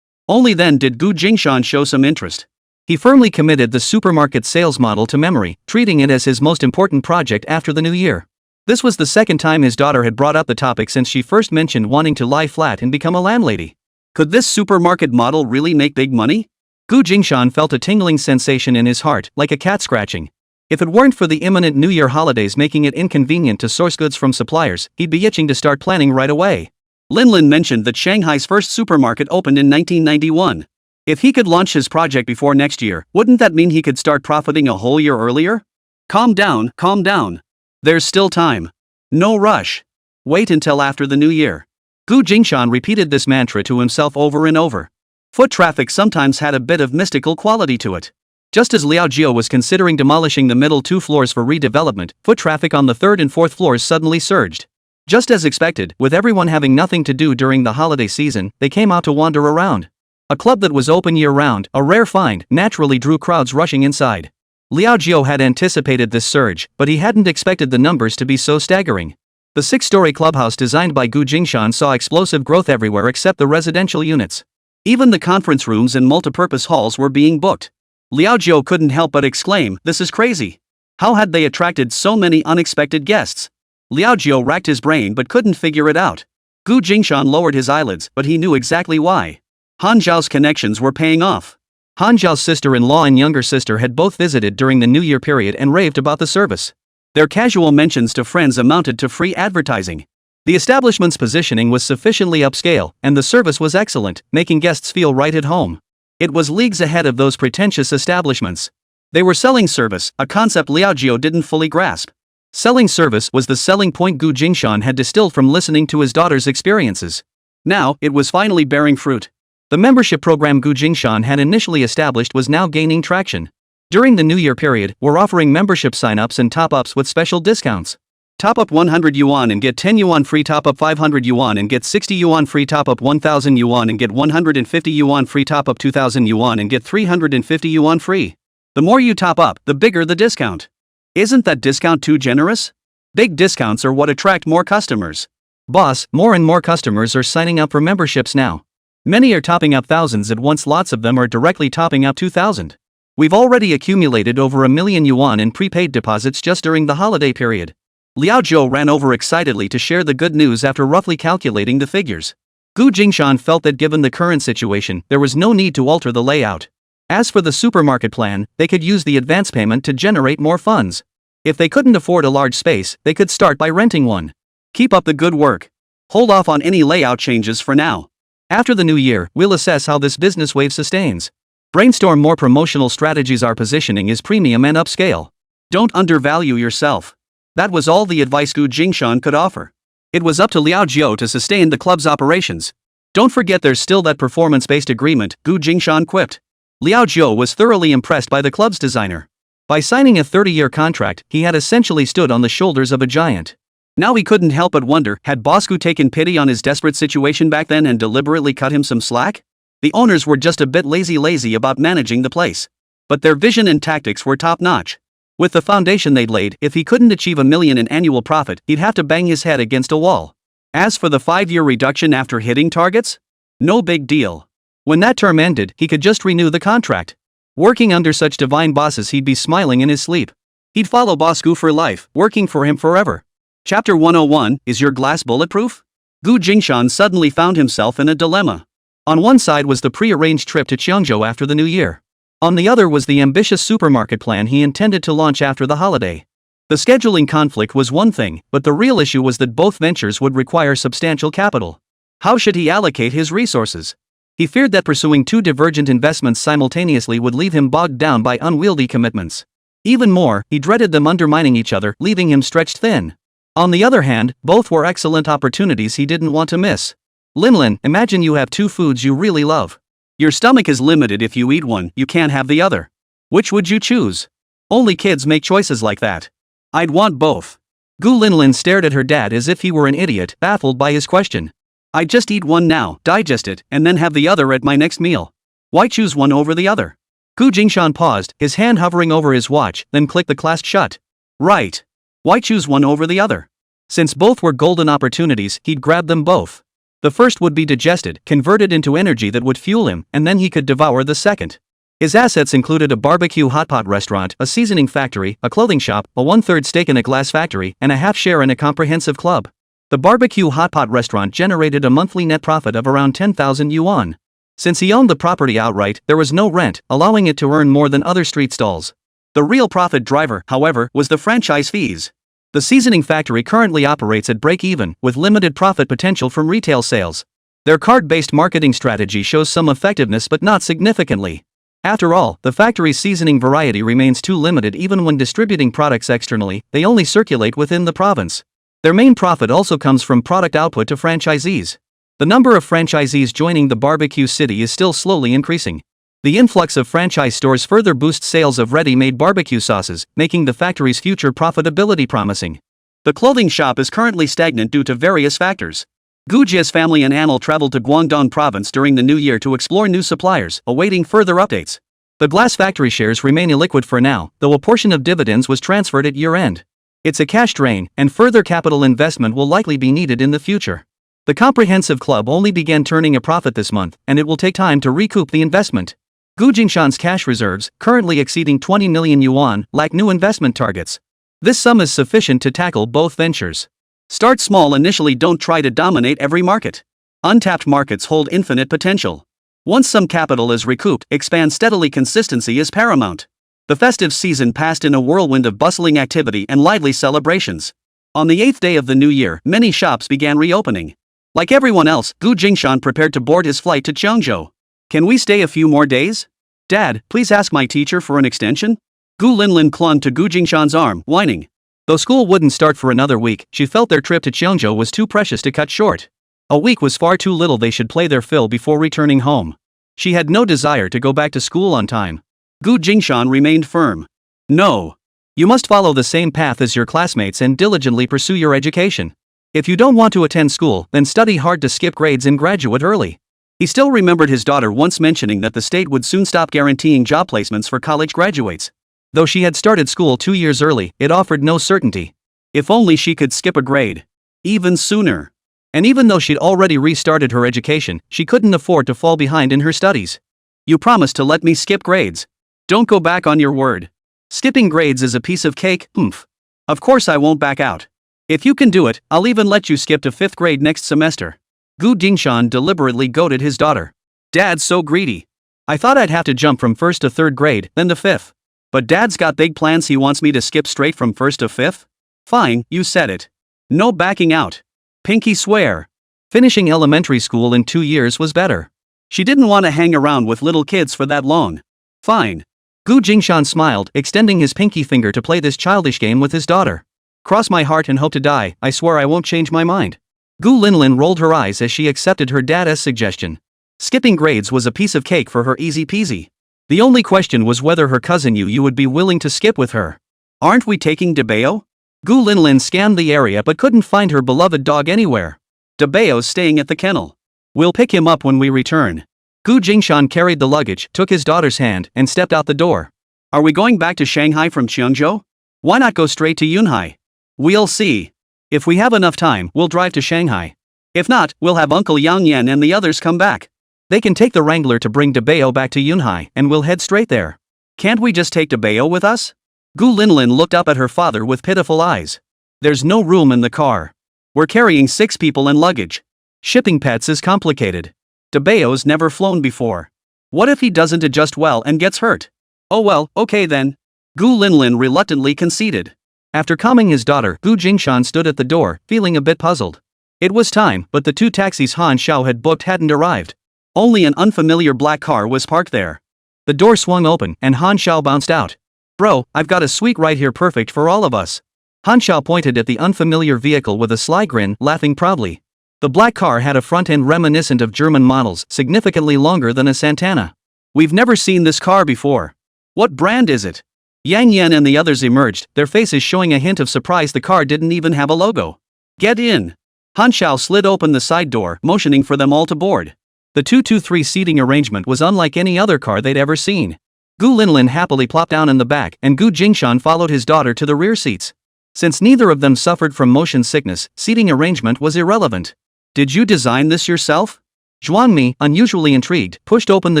Only then did Jingshan show some interest. He firmly committed the supermarket sales model to memory, treating it as his most important project after the new year. This was the second time his daughter had brought up the topic since she first mentioned wanting to lie flat and become a landlady. Could this supermarket model really make big money? Gu Jingshan felt a tingling sensation in his heart, like a cat scratching. If it weren't for the imminent New Year holidays making it inconvenient to source goods from suppliers, he'd be itching to start planning right away. Linlin mentioned that Shanghai's first supermarket opened in 1991. If he could launch his project before next year, wouldn't that mean he could start profiting a whole year earlier? Calm down, calm down. There's still time. No rush. Wait until after the new year. Gu Jingshan repeated this mantra to himself over and over. Foot traffic sometimes had a bit of mystical quality to it. Just as Liao Jiao was considering demolishing the middle 2 floors for redevelopment, foot traffic on the 3rd and 4th floors suddenly surged. Just as expected, with everyone having nothing to do during the holiday season, they came out to wander around. A club that was open year-round, a rare find, naturally drew crowds rushing inside. Liao Jiao had anticipated this surge, but he hadn't expected the numbers to be so staggering. The 6-story clubhouse designed by Gu Jingshan saw explosive growth everywhere except the residential units. Even the conference rooms and multipurpose halls were being booked. Liao Jiao couldn't help but exclaim, "This is crazy. How had they attracted so many unexpected guests?" Liao Jiao racked his brain but couldn't figure it out. Gu Jingshan lowered his eyelids, but he knew exactly why. Han Zhao's connections were paying off. Han Zhao's sister-in-law and younger sister had both visited during the New Year period and raved about the service. Their casual mentions to friends amounted to free advertising. The establishment's positioning was sufficiently upscale, and the service was excellent, making guests feel right at home. It was leagues ahead of those pretentious establishments. They were selling service, a concept Liao Jiao didn't fully grasp. Selling service was the selling point Gu Jingshan had distilled from listening to his daughter's experiences. Now, it was finally bearing fruit. The membership program Gu Jingshan had initially established was now gaining traction. During the New Year period, we're offering membership sign-ups and top-ups with special discounts. Top up 100 yuan and get 10 yuan free, top up 500 yuan and get 60 yuan free, top up 1000 yuan and get 150 yuan free, top up 2000 yuan and get 350 yuan free. The more you top up, the bigger the discount. Isn't that discount too generous? Big discounts are what attract more customers. Boss, more and more customers are signing up for memberships now. Many are topping up thousands at once, lots of them are directly topping up 2,000. We've already accumulated over 1 million yuan in prepaid deposits just during the holiday period. Liao Jiao ran over excitedly to share the good news after roughly calculating the figures. Gu Jingshan felt that given the current situation, there was no need to alter the layout. As for the supermarket plan, they could use the advance payment to generate more funds. If they couldn't afford a large space, they could start by renting one. Keep up the good work. Hold off on any layout changes for now. After the new year, we'll assess how this business wave sustains. Brainstorm more promotional strategies. Our positioning is premium and upscale. Don't undervalue yourself. That was all the advice Gu Jingshan could offer. It was up to Liao Jiao to sustain the club's operations. Don't forget there's still that performance-based agreement, Gu Jingshan quipped. Liao Jiao was thoroughly impressed by the club's designer. By signing a 30-year contract, he had essentially stood on the shoulders of a giant. Now he couldn't help but wonder, had Boss Gu taken pity on his desperate situation back then and deliberately cut him some slack? The owners were just a bit lazy about managing the place. But their vision and tactics were top-notch. With the foundation they'd laid, if he couldn't achieve 1 million in annual profit, he'd have to bang his head against a wall. As for the 5-year reduction after hitting targets? No big deal. When that term ended, he could just renew the contract. Working under such divine bosses, he'd be smiling in his sleep. He'd follow Boss Gu for life, working for him forever. Chapter 101, Is Your Glass Bulletproof? Gu Jingshan suddenly found himself in a dilemma. On one side was the pre-arranged trip to Cheongzhou after the new year. On the other was the ambitious supermarket plan he intended to launch after the holiday. The scheduling conflict was one thing, but the real issue was that both ventures would require substantial capital. How should he allocate his resources? He feared that pursuing 2 divergent investments simultaneously would leave him bogged down by unwieldy commitments. Even more, he dreaded them undermining each other, leaving him stretched thin. On the other hand, both were excellent opportunities he didn't want to miss. Linlin, imagine you have 2 foods you really love. Your stomach is limited. If you eat one, you can't have the other. Which would you choose? Only kids make choices like that. I'd want both. Gu Linlin stared at her dad as if he were an idiot, baffled by his question. I'd just eat one now, digest it, and then have the other at my next meal. Why choose one over the other? Gu Jingshan paused, his hand hovering over his watch, then clicked the clasp shut. Right. Why choose one over the other? Since both were golden opportunities, he'd grab them both. The first would be digested, converted into energy that would fuel him, and then he could devour the second. His assets included a barbecue hotpot restaurant, a seasoning factory, a clothing shop, a 1/3 stake in a glass factory, and a half share in a comprehensive club. The barbecue hotpot restaurant generated a monthly net profit of around 10,000 yuan. Since he owned the property outright, there was no rent, allowing it to earn more than other street stalls. The real profit driver, however, was the franchise fees. The seasoning factory currently operates at break-even, with limited profit potential from retail sales. Their card-based marketing strategy shows some effectiveness but not significantly. After all, the factory's seasoning variety remains too limited even when distributing products externally, they only circulate within the province. Their main profit also comes from product output to franchisees. The number of franchisees joining the barbecue city is still slowly increasing. The influx of franchise stores further boosts sales of ready-made barbecue sauces, making the factory's future profitability promising. The clothing shop is currently stagnant due to various factors. Gujia's family and Anil traveled to Guangdong province during the new year to explore new suppliers, awaiting further updates. The glass factory shares remain illiquid for now, though a portion of dividends was transferred at year-end. It's a cash drain, and further capital investment will likely be needed in the future. The comprehensive club only began turning a profit this month, and it will take time to recoup the investment. Jingshan's cash reserves, currently exceeding 20 million yuan, lack new investment targets. This sum is sufficient to tackle both ventures. Start small initially, don't try to dominate every market. Untapped markets hold infinite potential. Once some capital is recouped, expand steadily. Consistency is paramount. The festive season passed in a whirlwind of bustling activity and lively celebrations. On the 8th day of the new year, many shops began reopening. Like everyone else, Jingshan prepared to board his flight to Cheongzhou. Can we stay a few more days? Dad, please ask my teacher for an extension? Linlin clung to Jingshan's arm, whining. Though school wouldn't start for another week, she felt their trip to Cheongzhou was too precious to cut short. A week was far too little. They should play their fill before returning home. She had no desire to go back to school on time. Jingshan remained firm. No. You must follow the same path as your classmates and diligently pursue your education. If you don't want to attend school, then study hard to skip grades and graduate early. He still remembered his daughter once mentioning that the state would soon stop guaranteeing job placements for college graduates. Though she had started school 2 years early, it offered no certainty. If only she could skip a grade. Even sooner. And even though she'd already restarted her education, she couldn't afford to fall behind in her studies. You promised to let me skip grades. Don't go back on your word. Skipping grades is a piece of cake, oomph. Of course I won't back out. If you can do it, I'll even let you skip to 5th grade next semester. Jingshan deliberately goaded his daughter. Dad's so greedy. I thought I'd have to jump from 1st to 3rd grade, then to 5th. But Dad's got big plans. He wants me to skip straight from 1st to 5th? Fine, you said it. No backing out. Pinky swear. Finishing elementary school in 2 years was better. She didn't want to hang around with little kids for that long. Fine. Jingshan smiled, extending his pinky finger to play this childish game with his daughter. Cross my heart and hope to die, I swear I won't change my mind. Linlin rolled her eyes as she accepted her dad's suggestion. Skipping grades was a piece of cake for her, easy peasy. The only question was whether her cousin Yu would be willing to skip with her. Aren't we taking Debeo? Linlin scanned the area but couldn't find her beloved dog anywhere. Debeo's staying at the kennel. We'll pick him up when we return. Jingshan carried the luggage, took his daughter's hand, and stepped out the door. Are we going back to Shanghai from Cheongzhou? Why not go straight to Yunhai? We'll see. If we have enough time, we'll drive to Shanghai. If not, we'll have Uncle Yang Yan and the others come back. They can take the Wrangler to bring Debeo back to Yunhai, and we'll head straight there. Can't we just take Debeo with us? Linlin looked up at her father with pitiful eyes. There's no room in the car. We're carrying 6 people and luggage. Shipping pets is complicated. Debeo's never flown before. What if he doesn't adjust well and gets hurt? Oh well, okay then. Linlin reluctantly conceded. After calming his daughter, Jingshan stood at the door, feeling a bit puzzled. It was time, but the 2 taxis Han Xiao had booked hadn't arrived. Only an unfamiliar black car was parked there. The door swung open, and Han Xiao bounced out. Bro, I've got a suite right here perfect for all of us. Han Xiao pointed at the unfamiliar vehicle with a sly grin, laughing proudly. The black car had a front end reminiscent of German models, significantly longer than a Santana. We've never seen this car before. What brand is it? Yang Yan and the others emerged, their faces showing a hint of surprise. The car didn't even have a logo. Get in. Han Xiao slid open the side door, motioning for them all to board. The 2-2-3 seating arrangement was unlike any other car they'd ever seen. Linlin happily plopped down in the back, and Jingshan followed his daughter to the rear seats. Since neither of them suffered from motion sickness, seating arrangement was irrelevant. Did you design this yourself? Zhuangmi, unusually intrigued, pushed open the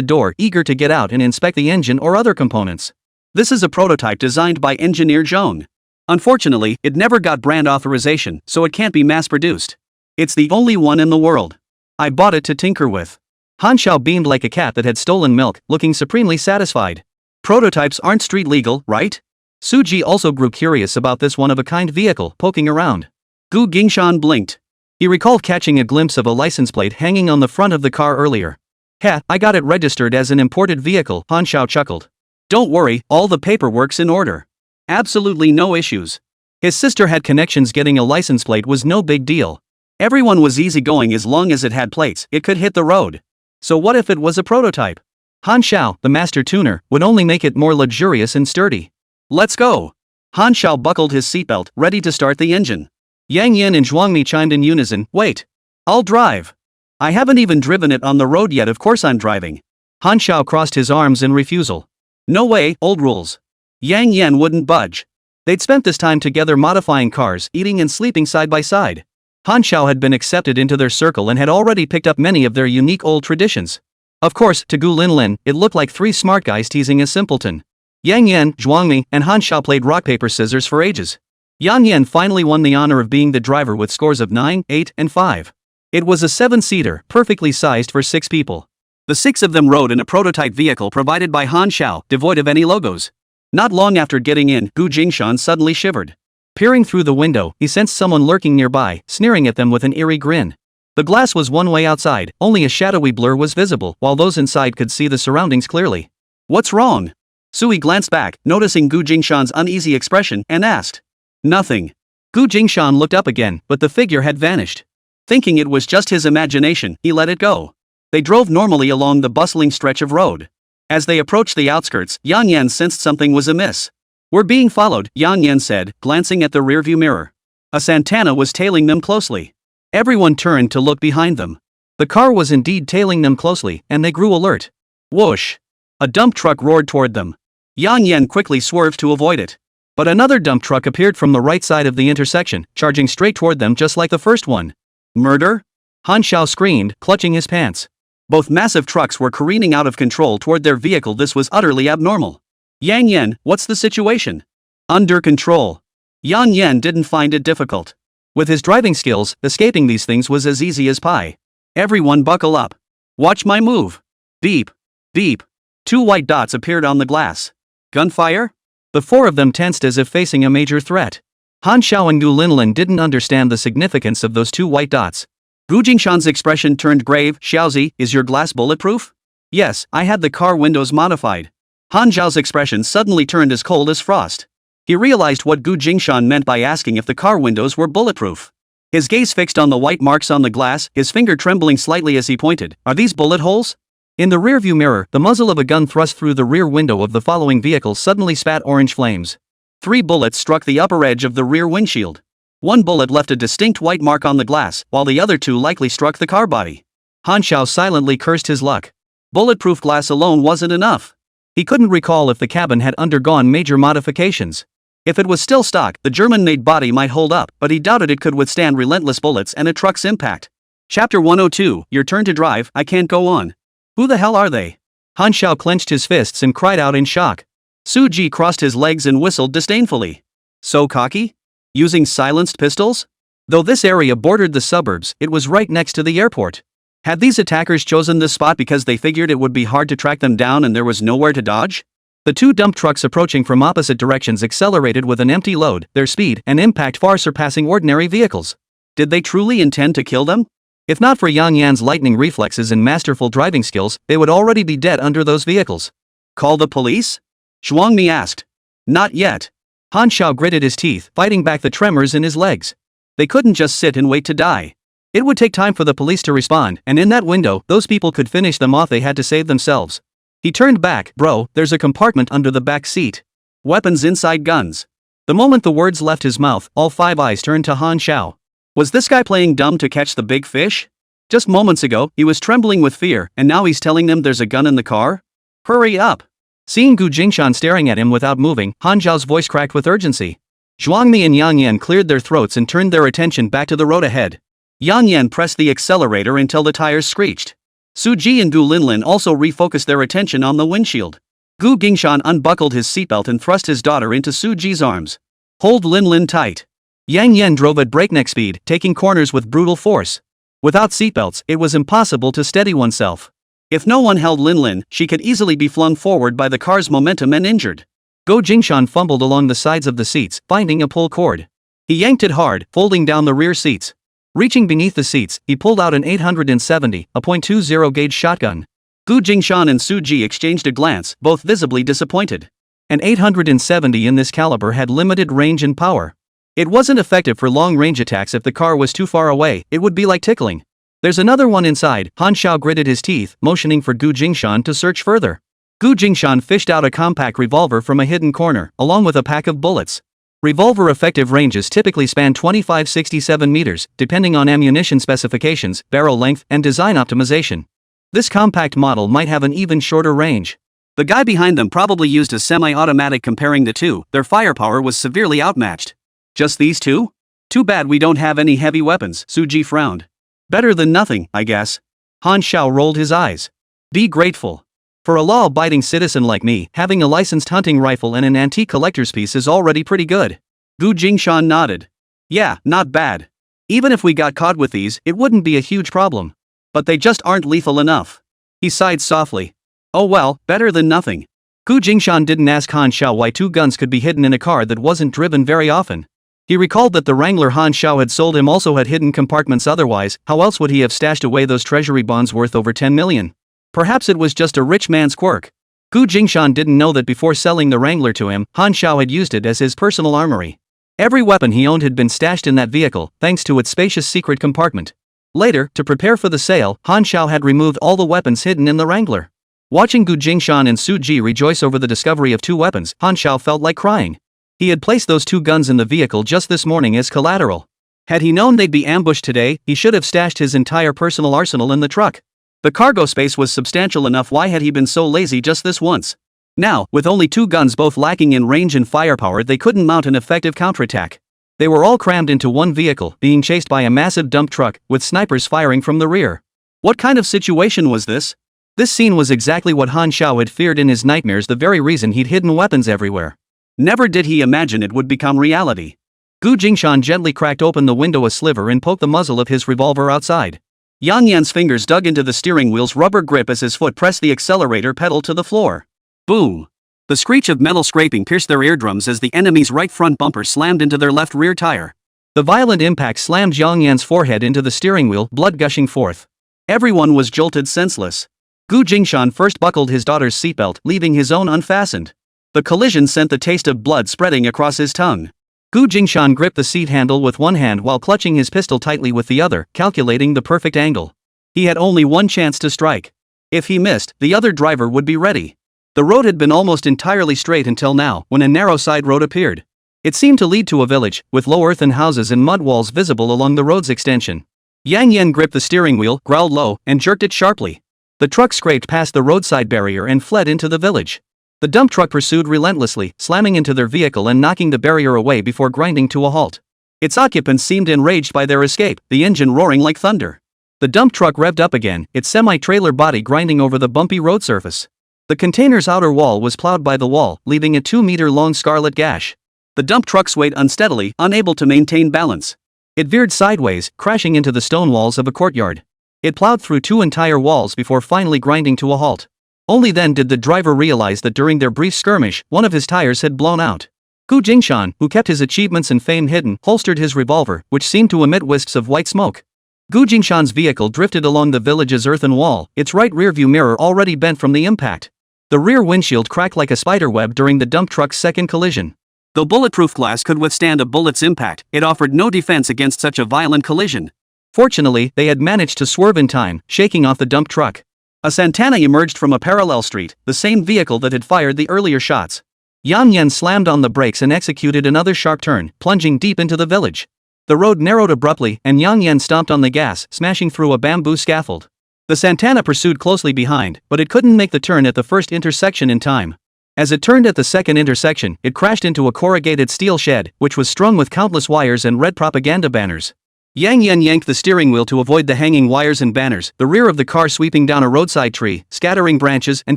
door, eager to get out and inspect the engine or other components. This is a prototype designed by engineer Zhong. Unfortunately, it never got brand authorization, so it can't be mass-produced. It's the only one in the world. I bought it to tinker with. Han Xiao beamed like a cat that had stolen milk, looking supremely satisfied. Prototypes aren't street legal, right? Suji also grew curious about this one-of-a-kind vehicle poking around. Gu Jingshan blinked. He recalled catching a glimpse of a license plate hanging on the front of the car earlier. I got it registered as an imported vehicle, Han Xiao chuckled. Don't worry, all the paperwork's in order. Absolutely no issues. His sister had connections. Getting a license plate was no big deal. Everyone was easygoing as long as it had plates, it could hit the road. So what if it was a prototype? Han Xiao, the master tuner, would only make it more luxurious and sturdy. Let's go. Han Xiao buckled his seatbelt, ready to start the engine. Yang Yan and Zhuangmi chimed in unison. Wait. I'll drive. I haven't even driven it on the road yet. Of course I'm driving. Han Xiao crossed his arms in refusal. No way, old rules. Yang Yan wouldn't budge. They'd spent this time together modifying cars, eating and sleeping side by side. Han Xiao had been accepted into their circle and had already picked up many of their unique old traditions. Of course, to Gu Linlin, it looked like three smart guys teasing a simpleton. Yang Yan, Zhuangmi, and Han Xiao played rock paper scissors for ages. Yang Yan finally won the honor of being the driver with scores of 9, 8, and 5. It was a 7-seater, perfectly sized for 6 people. The 6 of them rode in a prototype vehicle provided by Han Xiao, devoid of any logos. Not long after getting in, Gu Jingshan suddenly shivered. Peering through the window, he sensed someone lurking nearby, sneering at them with an eerie grin. The glass was one way outside, only a shadowy blur was visible, while those inside could see the surroundings clearly. What's wrong? Sui glanced back, noticing Gu Jingshan's uneasy expression, and asked. Nothing. Gu Jingshan looked up again, but the figure had vanished. Thinking it was just his imagination, he let it go. They drove normally along the bustling stretch of road. As they approached the outskirts, Yang Yan sensed something was amiss. We're being followed, Yang Yan said, glancing at the rearview mirror. A Santana was tailing them closely. Everyone turned to look behind them. The car was indeed tailing them closely, and they grew alert. Whoosh! A dump truck roared toward them. Yang Yan quickly swerved to avoid it. But another dump truck appeared from the right side of the intersection, charging straight toward them just like the first one. Murder? Han Xiao screamed, clutching his pants. Both massive trucks were careening out of control toward their vehicle. This was utterly abnormal. Yang Yan, what's the situation? Under control. Yang Yan didn't find it difficult. With his driving skills, escaping these things was as easy as pie. Everyone buckle up. Watch my move. Beep. Beep. 2 white dots appeared on the glass. Gunfire? The 4 of them tensed as if facing a major threat. Han Xiao and Gu Linlin didn't understand the significance of those 2 white dots. Gu Jingshan's expression turned grave. Xiaozi, is your glass bulletproof? Yes, I had the car windows modified. Han Xiao's expression suddenly turned as cold as frost. He realized what Gu Jingshan meant by asking if the car windows were bulletproof. His gaze fixed on the white marks on the glass, his finger trembling slightly as he pointed. Are these bullet holes? In the rearview mirror, the muzzle of a gun thrust through the rear window of the following vehicle suddenly spat orange flames. 3 bullets struck the upper edge of the rear windshield. 1 bullet left a distinct white mark on the glass, while the other 2 likely struck the car body. Han Xiao silently cursed his luck. Bulletproof glass alone wasn't enough. He couldn't recall if the cabin had undergone major modifications. If it was still stock, the German-made body might hold up, but he doubted it could withstand relentless bullets and a truck's impact. Chapter 102, Your Turn to Drive, I Can't Go On. Who the hell are they? Han Xiao clenched his fists and cried out in shock. Su Ji crossed his legs and whistled disdainfully. So cocky? Using silenced pistols? Though this area bordered the suburbs, it was right next to the airport. Had these attackers chosen this spot because they figured it would be hard to track them down and there was nowhere to dodge? The 2 dump trucks approaching from opposite directions accelerated with an empty load, their speed and impact far surpassing ordinary vehicles. Did they truly intend to kill them? If not for Yang Yan's lightning reflexes and masterful driving skills, they would already be dead under those vehicles. Call the police? Zhuangmi asked. Not yet. Han Xiao gritted his teeth, fighting back the tremors in his legs. They couldn't just sit and wait to die. It would take time for the police to respond, and in that window, those people could finish them off. They had to save themselves. He turned back. Bro, there's a compartment under the back seat. Weapons inside guns. The moment the words left his mouth, all 5 eyes turned to Han Xiao. Was this guy playing dumb to catch the big fish? Just moments ago, he was trembling with fear, and now he's telling them there's a gun in the car? Hurry up! Seeing Gu Jingshan staring at him without moving, Han Xiao's voice cracked with urgency. Zhuangmi and Yang Yan cleared their throats and turned their attention back to the road ahead. Yang Yan pressed the accelerator until the tires screeched. Su Ji and Gu Linlin also refocused their attention on the windshield. Gu Jingshan unbuckled his seatbelt and thrust his daughter into Su Ji's arms. Hold Linlin tight. Yang Yan drove at breakneck speed, taking corners with brutal force. Without seatbelts, it was impossible to steady oneself. If no one held Lin Lin, she could easily be flung forward by the car's momentum and injured. Jingshan fumbled along the sides of the seats, finding a pull cord. He yanked it hard, folding down the rear seats. Reaching beneath the seats, he pulled out an 870, a .20 gauge shotgun. Jingshan and Su Ji exchanged a glance, both visibly disappointed. An 870 in this caliber had limited range and power. It wasn't effective for long-range attacks. If the car was too far away, it would be like tickling. There's another one inside. Han Xiao gritted his teeth, motioning for Jingshan to search further. Jingshan fished out a compact revolver from a hidden corner, along with a pack of bullets. Revolver effective ranges typically span 25-67 meters, depending on ammunition specifications, barrel length, and design optimization. This compact model might have an even shorter range. The guy behind them probably used a semi-automatic. Comparing the two, their firepower was severely outmatched. Just these two? Too bad we don't have any heavy weapons, Su Ji frowned. Better than nothing, I guess. Han Xiao rolled his eyes. Be grateful. For a law-abiding citizen like me, having a licensed hunting rifle and an antique collector's piece is already pretty good. Jingshan nodded. Yeah, not bad. Even if we got caught with these, it wouldn't be a huge problem. But they just aren't lethal enough. He sighed softly. Oh well, better than nothing. Jingshan didn't ask Han Xiao why two guns could be hidden in a car that wasn't driven very often. He recalled that the Wrangler Han Xiao had sold him also had hidden compartments. Otherwise, how else would he have stashed away those treasury bonds worth over 10 million? Perhaps it was just a rich man's quirk. Jingshan didn't know that before selling the Wrangler to him, Han Xiao had used it as his personal armory. Every weapon he owned had been stashed in that vehicle, thanks to its spacious secret compartment. Later, to prepare for the sale, Han Xiao had removed all the weapons hidden in the Wrangler. Watching Jingshan and Su Ji rejoice over the discovery of two weapons, Han Xiao felt like crying. He had placed those two guns in the vehicle just this morning as collateral. Had he known they'd be ambushed today, he should have stashed his entire personal arsenal in the truck. The cargo space was substantial enough. Why had he been so lazy just this once? Now, with only two guns both lacking in range and firepower, they couldn't mount an effective counterattack. They were all crammed into one vehicle, being chased by a massive dump truck, with snipers firing from the rear. What kind of situation was this? This scene was exactly what Han Xiao had feared in his nightmares, the very reason he'd hidden weapons everywhere. Never did he imagine it would become reality. Jingshan gently cracked open the window a sliver and poked the muzzle of his revolver outside. Yang Yan's fingers dug into the steering wheel's rubber grip as his foot pressed the accelerator pedal to the floor. Boom! The screech of metal scraping pierced their eardrums as the enemy's right front bumper slammed into their left rear tire. The violent impact slammed Yang Yan's forehead into the steering wheel, blood gushing forth. Everyone was jolted senseless. Jingshan first buckled his daughter's seatbelt, leaving his own unfastened. The collision sent the taste of blood spreading across his tongue. Jingshan gripped the seat handle with one hand while clutching his pistol tightly with the other, calculating the perfect angle. He had only one chance to strike. If he missed, the other driver would be ready. The road had been almost entirely straight until now, when a narrow side road appeared. It seemed to lead to a village, with low earthen houses and mud walls visible along the road's extension. Yang Yan gripped the steering wheel, growled low, and jerked it sharply. The truck scraped past the roadside barrier and fled into the village. The dump truck pursued relentlessly, slamming into their vehicle and knocking the barrier away before grinding to a halt. Its occupants seemed enraged by their escape, the engine roaring like thunder. The dump truck revved up again, its semi-trailer body grinding over the bumpy road surface. The container's outer wall was plowed by the wall, leaving a 2-meter-long scarlet gash. The dump truck swayed unsteadily, unable to maintain balance. It veered sideways, crashing into the stone walls of a courtyard. It plowed through 2 entire walls before finally grinding to a halt. Only then did the driver realize that during their brief skirmish, one of his tires had blown out. Jingshan, who kept his achievements and fame hidden, holstered his revolver, which seemed to emit wisps of white smoke. Jingshan's vehicle drifted along the village's earthen wall, its right rearview mirror already bent from the impact. The rear windshield cracked like a spiderweb during the dump truck's second collision. Though bulletproof glass could withstand a bullet's impact, it offered no defense against such a violent collision. Fortunately, they had managed to swerve in time, shaking off the dump truck. A Santana emerged from a parallel street, the same vehicle that had fired the earlier shots. Yang Yan slammed on the brakes and executed another sharp turn, plunging deep into the village. The road narrowed abruptly, and Yang Yan stomped on the gas, smashing through a bamboo scaffold. The Santana pursued closely behind, but it couldn't make the turn at the first intersection in time. As it turned at the second intersection, it crashed into a corrugated steel shed, which was strung with countless wires and red propaganda banners. Yang Yan yanked the steering wheel to avoid the hanging wires and banners, the rear of the car sweeping down a roadside tree, scattering branches and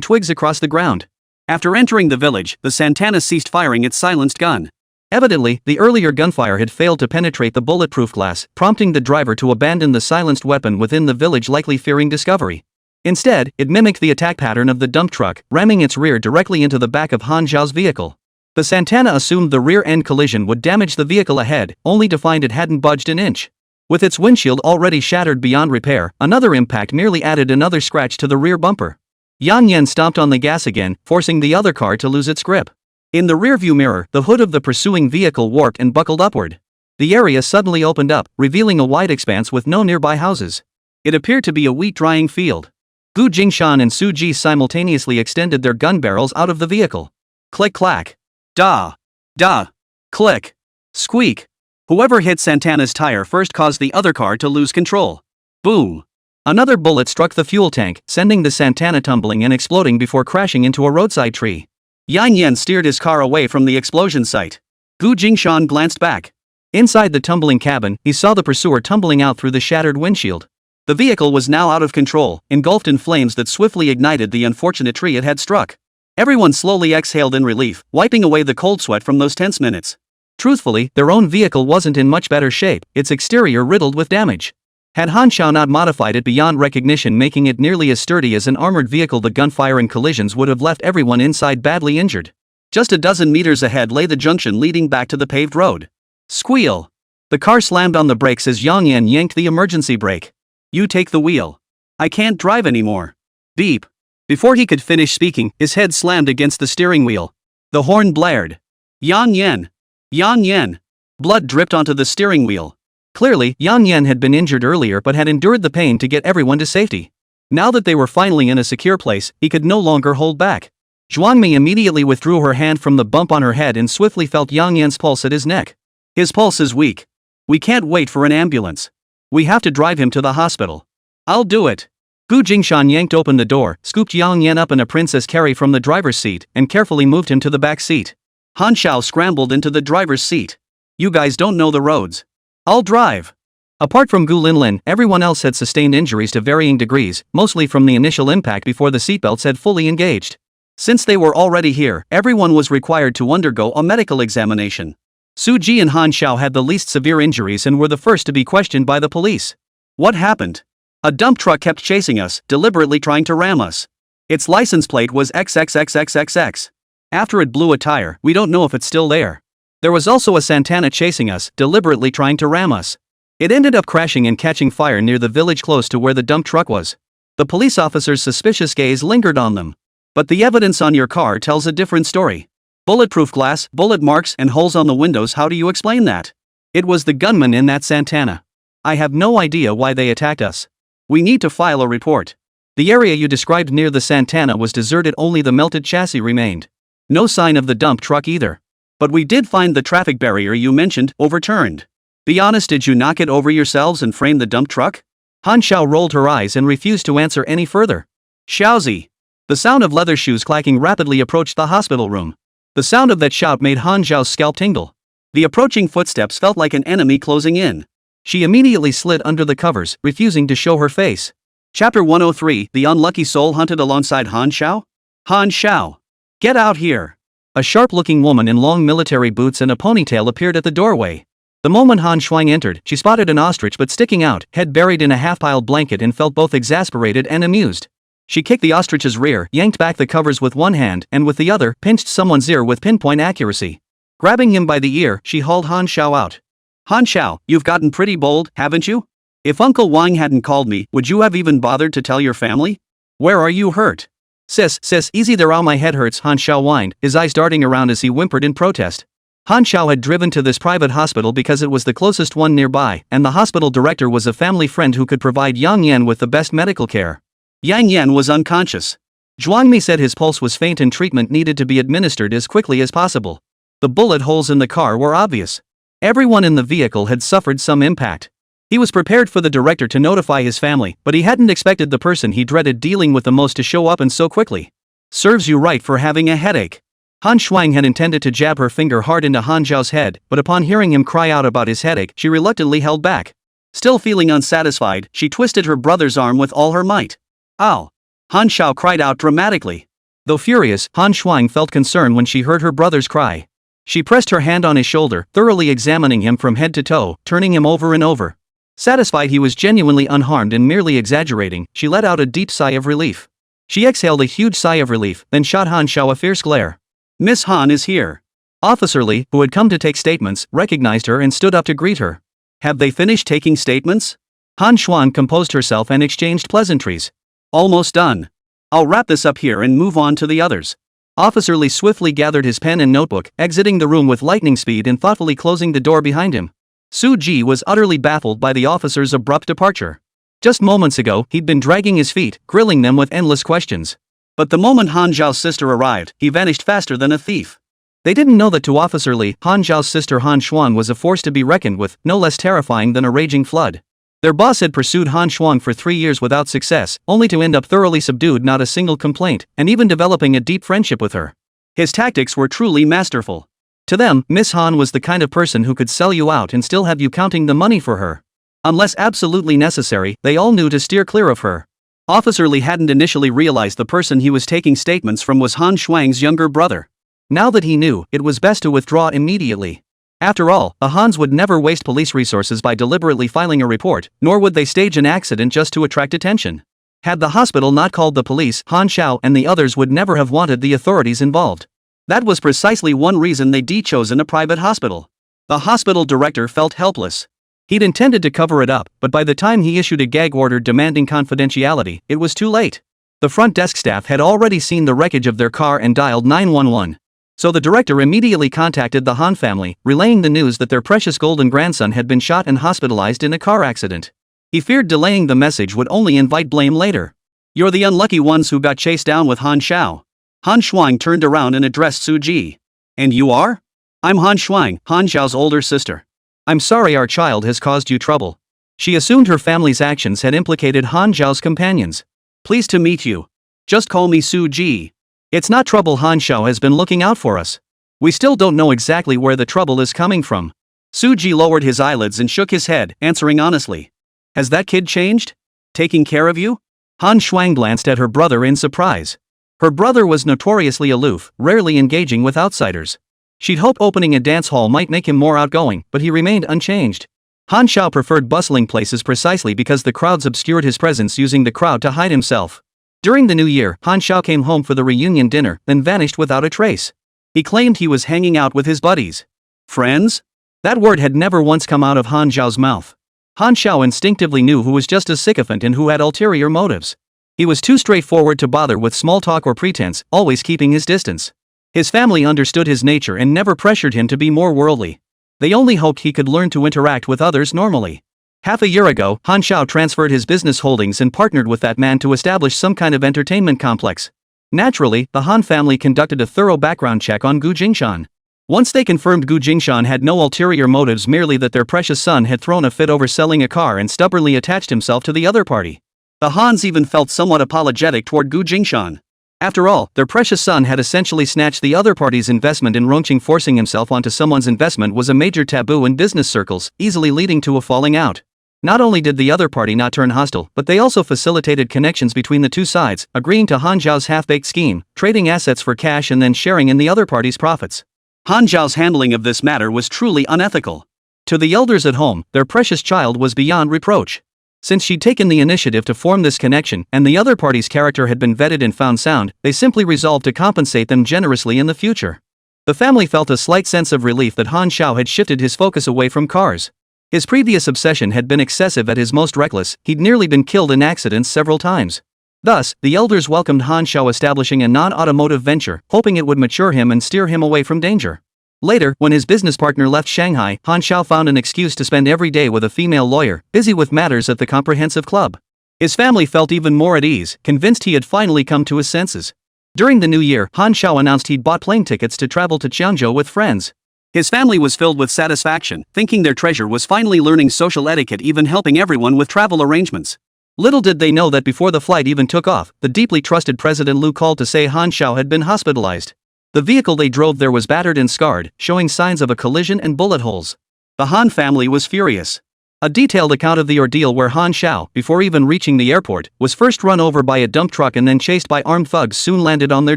twigs across the ground. After entering the village, the Santana ceased firing its silenced gun. Evidently, the earlier gunfire had failed to penetrate the bulletproof glass, prompting the driver to abandon the silenced weapon within the village, likely fearing discovery. Instead, it mimicked the attack pattern of the dump truck, ramming its rear directly into the back of Han Xiao's vehicle. The Santana assumed the rear-end collision would damage the vehicle ahead, only to find it hadn't budged an inch. With its windshield already shattered beyond repair, another impact merely added another scratch to the rear bumper. Yang Yan stomped on the gas again, forcing the other car to lose its grip. In the rearview mirror, the hood of the pursuing vehicle warped and buckled upward. The area suddenly opened up, revealing a wide expanse with no nearby houses. It appeared to be a wheat-drying field. Gu Jingshan and Su Ji simultaneously extended their gun barrels out of the vehicle. Click-clack. Da. Da. Click. Squeak. Whoever hit Santana's tire first caused the other car to lose control. Boom. Another bullet struck the fuel tank, sending the Santana tumbling and exploding before crashing into a roadside tree. Yang Yan steered his car away from the explosion site. Gu Jingshan glanced back. Inside the tumbling cabin, he saw the pursuer tumbling out through the shattered windshield. The vehicle was now out of control, engulfed in flames that swiftly ignited the unfortunate tree it had struck. Everyone slowly exhaled in relief, wiping away the cold sweat from those tense minutes. Truthfully, their own vehicle wasn't in much better shape, its exterior riddled with damage. Had Han Xiao not modified it beyond recognition, making it nearly as sturdy as an armored vehicle, the gunfire and collisions would have left everyone inside badly injured. Just a dozen meters ahead lay the junction leading back to the paved road. Squeal! The car slammed on the brakes as Yang Yan yanked the emergency brake. You take the wheel. I can't drive anymore. Beep. Before he could finish speaking, his head slammed against the steering wheel. The horn blared. Yang Yan! Yang Yan! Blood dripped onto the steering wheel. Clearly, Yang Yan had been injured earlier but had endured the pain to get everyone to safety. Now that they were finally in a secure place, he could no longer hold back. Zhuangmi immediately withdrew her hand from the bump on her head and swiftly felt Yang Yan's pulse at his neck. His pulse is weak. We can't wait for an ambulance. We have to drive him to the hospital. I'll do it. Gu Jingshan yanked open the door, scooped Yang Yan up in a princess carry from the driver's seat, and carefully moved him to the back seat. Han Xiao scrambled into the driver's seat. You guys don't know the roads. I'll drive. Apart from Gu Linlin, everyone else had sustained injuries to varying degrees, mostly from the initial impact before the seatbelts had fully engaged. Since they were already here, everyone was required to undergo a medical examination. Su Ji and Han Xiao had the least severe injuries and were the first to be questioned by the police. What happened? A dump truck kept chasing us, deliberately trying to ram us. Its license plate was XXXXXX. After it blew a tire, we don't know if it's still there. There was also a Santana chasing us, deliberately trying to ram us. It ended up crashing and catching fire near the village close to where the dump truck was. The police officer's suspicious gaze lingered on them. But the evidence on your car tells a different story. Bulletproof glass, bullet marks, and holes on the windows. How do you explain that? It was the gunman in that Santana. I have no idea why they attacked us. We need to file a report. The area you described near the Santana was deserted, only the melted chassis remained. No sign of the dump truck either. But we did find the traffic barrier you mentioned, overturned. Be honest, did you knock it over yourselves and frame the dump truck? Han Xiao rolled her eyes and refused to answer any further. Xiaozi! The sound of leather shoes clacking rapidly approached the hospital room. The sound of that shout made Han Xiao's scalp tingle. The approaching footsteps felt like an enemy closing in. She immediately slid under the covers, refusing to show her face. Chapter 103, The Unlucky Soul hunted alongside Han Xiao? Han Xiao! Get out here! A sharp-looking woman in long military boots and a ponytail appeared at the doorway. The moment Han Shuang entered, she spotted an ostrich but sticking out, head buried in a half-piled blanket, and felt both exasperated and amused. She kicked the ostrich's rear, yanked back the covers with one hand, and with the other, pinched someone's ear with pinpoint accuracy. Grabbing him by the ear, she hauled Han Xiao out. Han Xiao, you've gotten pretty bold, haven't you? If Uncle Wang hadn't called me, would you have even bothered to tell your family? Where are you hurt? Sis, easy there, my head hurts, Han Xiao whined, his eyes darting around as he whimpered in protest. Han Xiao had driven to this private hospital because it was the closest one nearby, and the hospital director was a family friend who could provide Yang Yan with the best medical care. Yang Yan was unconscious. Zhuangmi said his pulse was faint and treatment needed to be administered as quickly as possible. The bullet holes in the car were obvious. Everyone in the vehicle had suffered some impact. He was prepared for the director to notify his family, but he hadn't expected the person he dreaded dealing with the most to show up and so quickly. Serves you right for having a headache. Han Shuang had intended to jab her finger hard into Han Zhao's head, but upon hearing him cry out about his headache, she reluctantly held back. Still feeling unsatisfied, she twisted her brother's arm with all her might. Ow! Han Xiao cried out dramatically. Though furious, Han Shuang felt concern when she heard her brother's cry. She pressed her hand on his shoulder, thoroughly examining him from head to toe, turning him over and over. Satisfied he was genuinely unharmed and merely exaggerating, she let out a deep sigh of relief. She exhaled a huge sigh of relief, then shot Han Xiao a fierce glare. Miss Han is here. Officer Li, who had come to take statements, recognized her and stood up to greet her. Have they finished taking statements? Han Xuan composed herself and exchanged pleasantries. Almost done. I'll wrap this up here and move on to the others. Officer Li swiftly gathered his pen and notebook, exiting the room with lightning speed and thoughtfully closing the door behind him. Su Ji was utterly baffled by the officer's abrupt departure. Just moments ago, he'd been dragging his feet, grilling them with endless questions. But the moment Han Zhao's sister arrived, he vanished faster than a thief. They didn't know that to Officer Li, Han Zhao's sister Han Xuan was a force to be reckoned with, no less terrifying than a raging flood. Their boss had pursued Han Xuan for 3 years without success, only to end up thoroughly subdued, not a single complaint, and even developing a deep friendship with her. His tactics were truly masterful. To them, Miss Han was the kind of person who could sell you out and still have you counting the money for her. Unless absolutely necessary, they all knew to steer clear of her. Officer Li hadn't initially realized the person he was taking statements from was Han Shuang's younger brother. Now that he knew, it was best to withdraw immediately. After all, the Hans would never waste police resources by deliberately filing a report, nor would they stage an accident just to attract attention. Had the hospital not called the police, Han Xiao and the others would never have wanted the authorities involved. That was precisely one reason they'd chosen a private hospital. The hospital director felt helpless. He'd intended to cover it up, but by the time he issued a gag order demanding confidentiality, it was too late. The front desk staff had already seen the wreckage of their car and dialed 911. So the director immediately contacted the Han family, relaying the news that their precious golden grandson had been shot and hospitalized in a car accident. He feared delaying the message would only invite blame later. You're the unlucky ones who got chased down with Han Xiao. Han Shuang turned around and addressed Su Ji. And you are? I'm Han Shuang, Han Xiao's older sister. I'm sorry our child has caused you trouble. She assumed her family's actions had implicated Han Xiao's companions. Pleased to meet you. Just call me Su Ji. It's not trouble. Han Xiao has been looking out for us. We still don't know exactly where the trouble is coming from. Su Ji lowered his eyelids and shook his head, answering honestly. Has that kid changed? Taking care of you? Han Shuang glanced at her brother in surprise. Her brother was notoriously aloof, rarely engaging with outsiders. She'd hoped opening a dance hall might make him more outgoing, but he remained unchanged. Han Xiao preferred bustling places precisely because the crowds obscured his presence, using the crowd to hide himself. During the new year, Han Xiao came home for the reunion dinner, then vanished without a trace. He claimed he was hanging out with his buddies. Friends? That word had never once come out of Han Xiao's mouth. Han Xiao instinctively knew who was just a sycophant and who had ulterior motives. He was too straightforward to bother with small talk or pretense, always keeping his distance. His family understood his nature and never pressured him to be more worldly. They only hoped he could learn to interact with others normally. Half a year ago, Han Xiao transferred his business holdings and partnered with that man to establish some kind of entertainment complex. Naturally, the Han family conducted a thorough background check on Gu Jingshan. Once they confirmed Gu Jingshan had no ulterior motives, merely that their precious son had thrown a fit over selling a car and stubbornly attached himself to the other party. The Hans even felt somewhat apologetic toward Gu Jingshan. After all, their precious son had essentially snatched the other party's investment in Rongqing. Forcing himself onto someone's investment was a major taboo in business circles, easily leading to a falling out. Not only did the other party not turn hostile, but they also facilitated connections between the two sides, agreeing to Han Zhao's half-baked scheme, trading assets for cash and then sharing in the other party's profits. Han Zhao's handling of this matter was truly unethical. To the elders at home, their precious child was beyond reproach. Since she'd taken the initiative to form this connection, and the other party's character had been vetted and found sound, they simply resolved to compensate them generously in the future. The family felt a slight sense of relief that Han Xiao had shifted his focus away from cars. His previous obsession had been excessive at his most reckless. He'd nearly been killed in accidents several times. Thus, the elders welcomed Han Xiao establishing a non-automotive venture, hoping it would mature him and steer him away from danger. Later, when his business partner left Shanghai, Han Xiao found an excuse to spend every day with a female lawyer, busy with matters at the comprehensive club. His family felt even more at ease, convinced he had finally come to his senses. During the new year, Han Xiao announced he'd bought plane tickets to travel to Changzhou with friends. His family was filled with satisfaction, thinking their treasure was finally learning social etiquette, even helping everyone with travel arrangements. Little did they know that before the flight even took off, the deeply trusted President Lu called to say Han Xiao had been hospitalized. The vehicle they drove there was battered and scarred, showing signs of a collision and bullet holes. The Han family was furious. A detailed account of the ordeal, where Han Xiao, before even reaching the airport, was first run over by a dump truck and then chased by armed thugs, soon landed on their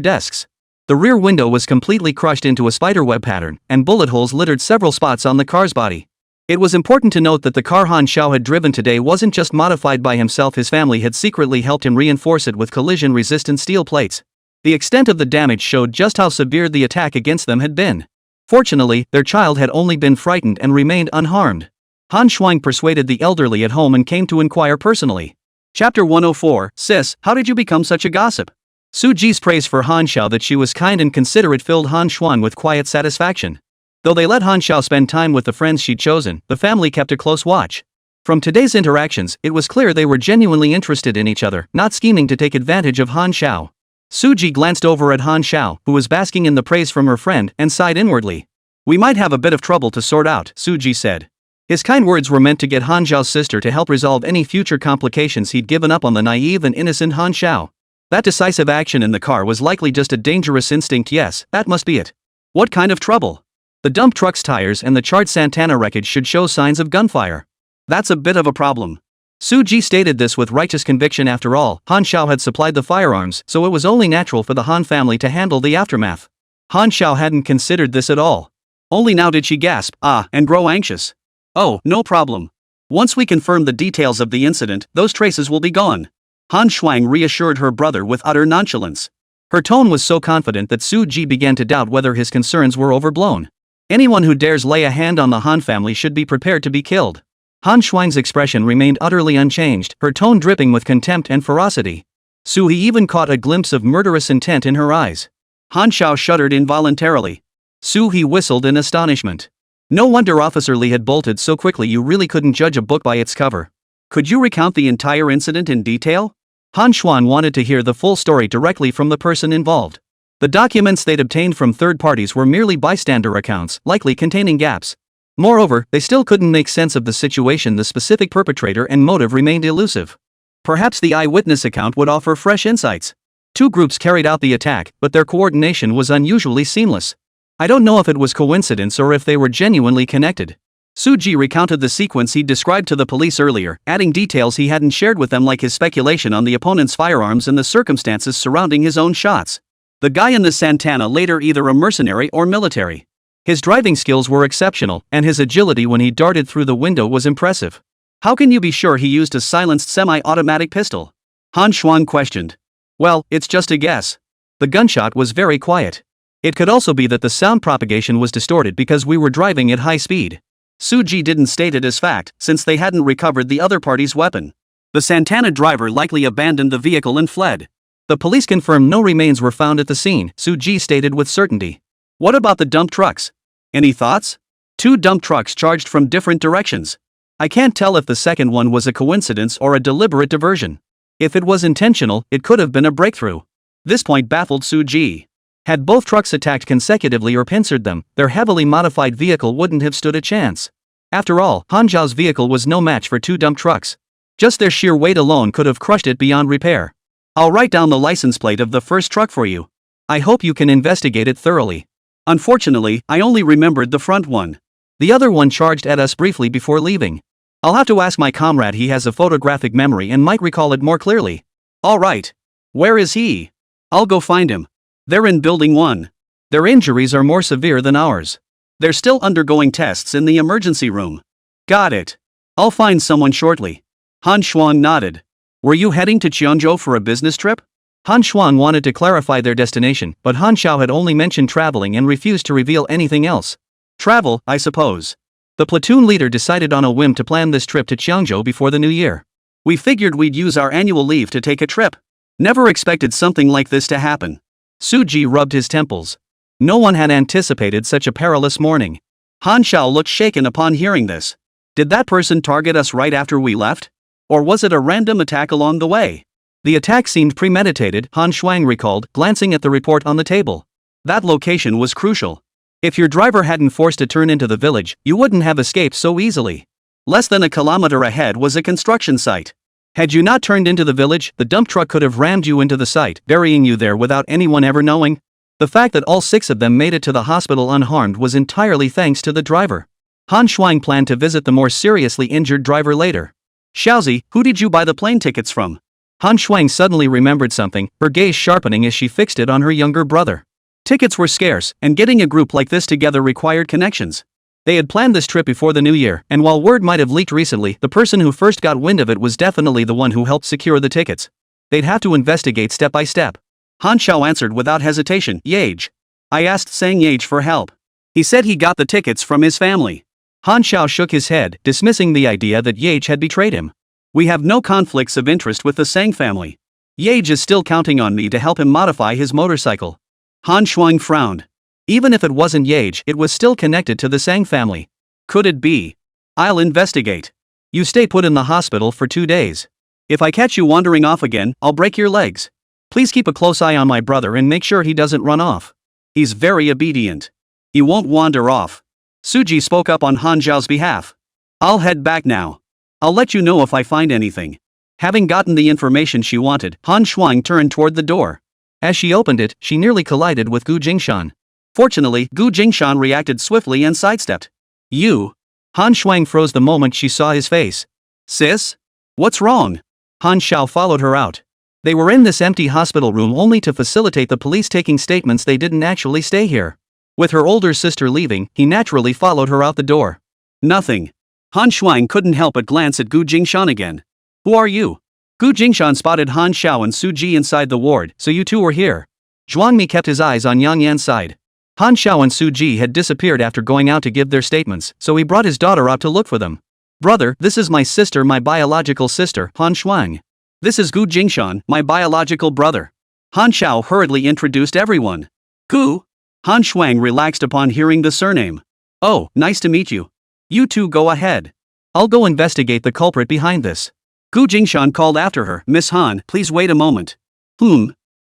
desks. The rear window was completely crushed into a spiderweb pattern, and bullet holes littered several spots on the car's body. It was important to note that the car Han Xiao had driven today wasn't just modified by himself, his family had secretly helped him reinforce it with collision-resistant steel plates. The extent of the damage showed just how severe the attack against them had been. Fortunately, their child had only been frightened and remained unharmed. Han Shuang persuaded the elderly at home and came to inquire personally. Chapter 104, Sis, how did you become such a gossip? Su Ji's praise for Han Xiao that she was kind and considerate filled Han Shuang with quiet satisfaction. Though they let Han Xiao spend time with the friends she'd chosen, the family kept a close watch. From today's interactions, it was clear they were genuinely interested in each other, not scheming to take advantage of Han Xiao. Su Ji glanced over at Han Xiao, who was basking in the praise from her friend, and sighed inwardly. We might have a bit of trouble to sort out, Su Ji said. His kind words were meant to get Han Xiao's sister to help resolve any future complications he'd given up on the naive and innocent Han Xiao. That decisive action in the car was likely just a dangerous instinct. Yes, that must be it. What kind of trouble? The dump truck's tires and the charred Santana wreckage should show signs of gunfire. That's a bit of a problem. Su Ji stated this with righteous conviction. After all, Han Xiao had supplied the firearms, so it was only natural for the Han family to handle the aftermath. Han Xiao hadn't considered this at all. Only now did she gasp, and grow anxious. Oh, no problem. Once we confirm the details of the incident, those traces will be gone. Han Shuang reassured her brother with utter nonchalance. Her tone was so confident that Su Ji began to doubt whether his concerns were overblown. Anyone who dares lay a hand on the Han family should be prepared to be killed. Han Shuang's expression remained utterly unchanged, her tone dripping with contempt and ferocity. Su He even caught a glimpse of murderous intent in her eyes. Han Xiao shuddered involuntarily. Su He whistled in astonishment. No wonder Officer Li had bolted so quickly. You really couldn't judge a book by its cover. Could you recount the entire incident in detail? Han Xuan wanted to hear the full story directly from the person involved. The documents they'd obtained from third parties were merely bystander accounts, likely containing gaps. Moreover, they still couldn't make sense of the situation. The specific perpetrator and motive remained elusive. Perhaps the eyewitness account would offer fresh insights. Two groups carried out the attack, but their coordination was unusually seamless. I don't know if it was coincidence or if they were genuinely connected. Su Ji recounted the sequence he'd described to the police earlier, adding details he hadn't shared with them, like his speculation on the opponent's firearms and the circumstances surrounding his own shots. The guy in the Santana, later either a mercenary or military. His driving skills were exceptional, and his agility when he darted through the window was impressive. How can you be sure he used a silenced semi-automatic pistol? Han Shuang questioned. Well, it's just a guess. The gunshot was very quiet. It could also be that the sound propagation was distorted because we were driving at high speed. Su Ji didn't state it as fact, since they hadn't recovered the other party's weapon. The Santana driver likely abandoned the vehicle and fled. The police confirmed no remains were found at the scene, Su Ji stated with certainty. What about the dump trucks? Any thoughts? Two dump trucks charged from different directions. I can't tell if the second one was a coincidence or a deliberate diversion. If it was intentional, it could have been a breakthrough. This point baffled Su Ji. Had both trucks attacked consecutively or pincered them, their heavily modified vehicle wouldn't have stood a chance. After all, Han Zhao's vehicle was no match for two dump trucks. Just their sheer weight alone could have crushed it beyond repair. I'll write down the license plate of the first truck for you. I hope you can investigate it thoroughly. Unfortunately, I only remembered the front one. The other one charged at us briefly before leaving. I'll have to ask my comrade, he has a photographic memory and might recall it more clearly. All right. Where is he? I'll go find him. They're in Building 1. Their injuries are more severe than ours. They're still undergoing tests in the emergency room. Got it. I'll find someone shortly. Han Shuang nodded. Were you heading to Cheongzhou for a business trip? Han Shuang wanted to clarify their destination, but Han Xiao had only mentioned traveling and refused to reveal anything else. Travel, I suppose. The platoon leader decided on a whim to plan this trip to Cheongzhou before the new year. We figured we'd use our annual leave to take a trip. Never expected something like this to happen. Su Ji rubbed his temples. No one had anticipated such a perilous morning. Han Xiao looked shaken upon hearing this. Did that person target us right after we left? Or was it a random attack along the way? The attack seemed premeditated, Han Shuang recalled, glancing at the report on the table. That location was crucial. If your driver hadn't forced a turn into the village, you wouldn't have escaped so easily. Less than a kilometer ahead was a construction site. Had you not turned into the village, the dump truck could have rammed you into the site, burying you there without anyone ever knowing. The fact that all 6 of them made it to the hospital unharmed was entirely thanks to the driver. Han Shuang planned to visit the more seriously injured driver later. Xiaozi, who did you buy the plane tickets from? Han Shuang suddenly remembered something, her gaze sharpening as she fixed it on her younger brother. Tickets were scarce, and getting a group like this together required connections. They had planned this trip before the new year, and while word might have leaked recently, the person who first got wind of it was definitely the one who helped secure the tickets. They'd have to investigate step by step. Han Xiao answered without hesitation, Yage. I asked Sang Yage for help. He said he got the tickets from his family. Han Xiao shook his head, dismissing the idea that Yage had betrayed him. We have no conflicts of interest with the Sang family. Yage is still counting on me to help him modify his motorcycle. Han Shuang frowned. Even if it wasn't Yage, it was still connected to the Sang family. Could it be? I'll investigate. You stay put in the hospital for 2 days. If I catch you wandering off again, I'll break your legs. Please keep a close eye on my brother and make sure he doesn't run off. He's very obedient. He won't wander off. Suji spoke up on Han Zhao's behalf. I'll head back now. I'll let you know if I find anything. Having gotten the information she wanted, Han Shuang turned toward the door. As she opened it, she nearly collided with Gu Jingshan. Fortunately, Gu Jingshan reacted swiftly and sidestepped. You? Han Shuang froze the moment she saw his face. Sis? What's wrong? Han Xiao followed her out. They were in this empty hospital room only to facilitate the police taking statements they didn't actually stay here. With her older sister leaving, he naturally followed her out the door. Nothing. Han Shuang couldn't help but glance at Gu Jingshan again. Who are you? Gu Jingshan spotted Han Xiao and Su Ji inside the ward, so you two were here. Zhuangmi kept his eyes on Yang Yan's side. Han Xiao and Su Ji had disappeared after going out to give their statements, so he brought his daughter out to look for them. Brother, this is my sister, my biological sister, Han Shuang. This is Gu Jingshan, my biological brother. Han Xiao hurriedly introduced everyone. Gu? Han Shuang relaxed upon hearing the surname. Oh, nice to meet you. You two go ahead. I'll go investigate the culprit behind this. Gu Jingshan called after her, Miss Han, please wait a moment.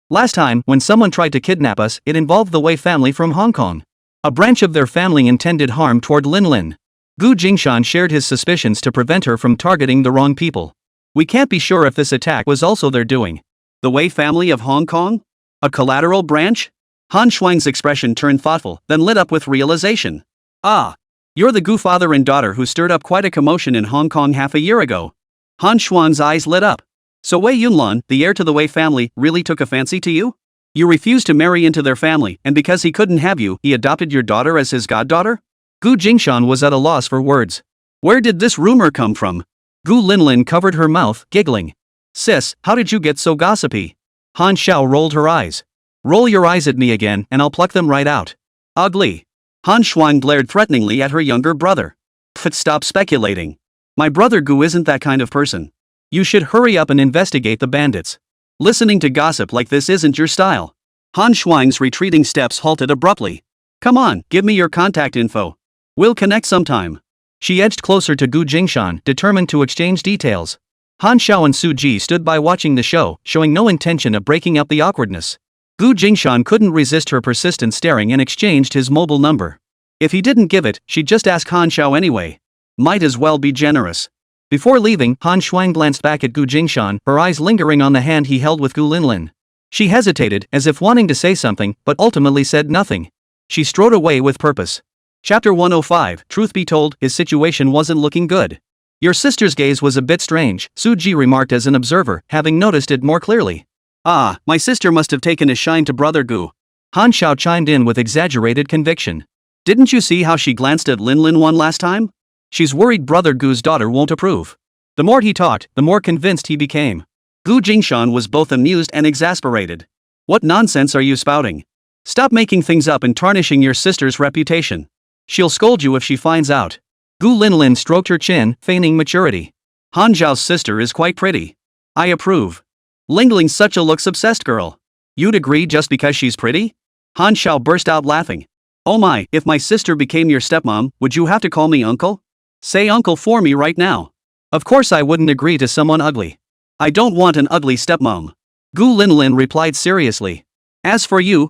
Last time, when someone tried to kidnap us, it involved the Wei family from Hong Kong. A branch of their family intended harm toward Lin Lin. Gu Jingshan shared his suspicions to prevent her from targeting the wrong people. We can't be sure if this attack was also their doing. The Wei family of Hong Kong? A collateral branch? Han Shuang's expression turned thoughtful, then lit up with realization. Ah! You're the Gu father and daughter who stirred up quite a commotion in Hong Kong half a year ago. Han Shuang's eyes lit up. So Wei Yunlan, the heir to the Wei family, really took a fancy to you? You refused to marry into their family, and because he couldn't have you, he adopted your daughter as his goddaughter? Gu Jingshan was at a loss for words. Where did this rumor come from? Gu Linlin covered her mouth, giggling. Sis, how did you get so gossipy? Han Xiao rolled her eyes. Roll your eyes at me again, and I'll pluck them right out. Ugly. Han Shuang glared threateningly at her younger brother. Stop speculating. My brother Gu isn't that kind of person. You should hurry up and investigate the bandits. Listening to gossip like this isn't your style. Han Shuang's retreating steps halted abruptly. Come on, give me your contact info. We'll connect sometime. She edged closer to Gu Jingshan, determined to exchange details. Han Xiao and Su Ji stood by watching the show, showing no intention of breaking up the awkwardness. Gu Jingshan couldn't resist her persistent staring and exchanged his mobile number. If he didn't give it, she'd just ask Han Xiao anyway. Might as well be generous. Before leaving, Han Shuang glanced back at Gu Jingshan, her eyes lingering on the hand he held with Gu Linlin. She hesitated, as if wanting to say something, but ultimately said nothing. She strode away with purpose. Chapter 105, Truth be told, his situation wasn't looking good. Your sister's gaze was a bit strange, Su Ji remarked as an observer, having noticed it more clearly. Ah, my sister must have taken a shine to brother Gu. Han Xiao chimed in with exaggerated conviction. Didn't you see how she glanced at Lin Lin one last time? She's worried brother Gu's daughter won't approve. The more he talked, the more convinced he became. Gu Jingshan was both amused and exasperated. What nonsense are you spouting? Stop making things up and tarnishing your sister's reputation. She'll scold you if she finds out. Gu Linlin stroked her chin, feigning maturity. Han Zhao's sister is quite pretty. I approve. Lingling's such a looks-obsessed girl. You'd agree just because she's pretty? Han Xiao burst out laughing. Oh my, if my sister became your stepmom, would you have to call me uncle? Say uncle for me right now. Of course I wouldn't agree to someone ugly. I don't want an ugly stepmom. Gu Linlin replied seriously. As for you,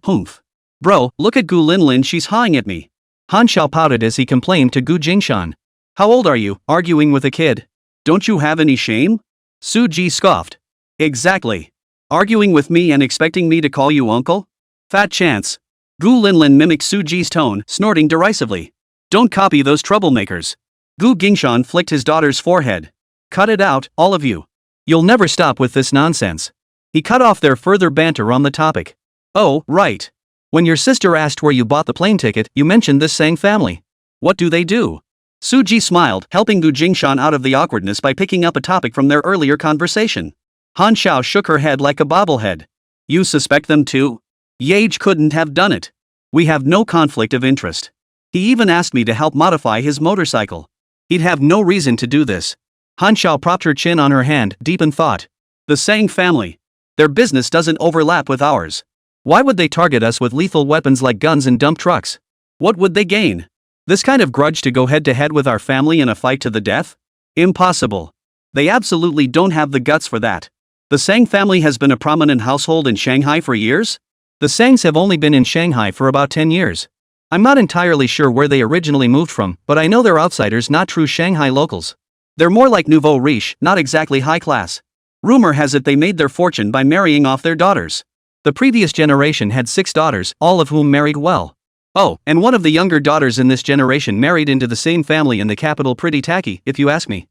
Bro, look at Gu Linlin, she's hawing at me. Han Xiao pouted as he complained to Gu Jingshan. How old are you, arguing with a kid? Don't you have any shame? Su Ji scoffed. Exactly. Arguing with me and expecting me to call you uncle? Fat chance. Gu Linlin mimicked Su Ji's tone, snorting derisively. Don't copy those troublemakers. Gu Jingshan flicked his daughter's forehead. Cut it out, all of you. You'll never stop with this nonsense. He cut off their further banter on the topic. Oh, right. When your sister asked where you bought the plane ticket, you mentioned this Sang family. What do they do? Suji smiled, helping Gu Jingshan out of the awkwardness by picking up a topic from their earlier conversation. Han Xiao shook her head like a bobblehead. You suspect them too? Yage couldn't have done it. We have no conflict of interest. He even asked me to help modify his motorcycle. He'd have no reason to do this. Han Xiao propped her chin on her hand, deep in thought. The Sang family. Their business doesn't overlap with ours. Why would they target us with lethal weapons like guns and dump trucks? What would they gain? This kind of grudge to go head-to-head with our family in a fight to the death? Impossible. They absolutely don't have the guts for that. The Sang family has been a prominent household in Shanghai for years? The Sangs have only been in Shanghai for about 10 years. I'm not entirely sure where they originally moved from, but I know they're outsiders, not true Shanghai locals. They're more like nouveau riche, not exactly high class. Rumor has it they made their fortune by marrying off their daughters. The previous generation had 6 daughters, all of whom married well. Oh, and one of the younger daughters in this generation married into the same family in the capital. Pretty tacky, if you ask me.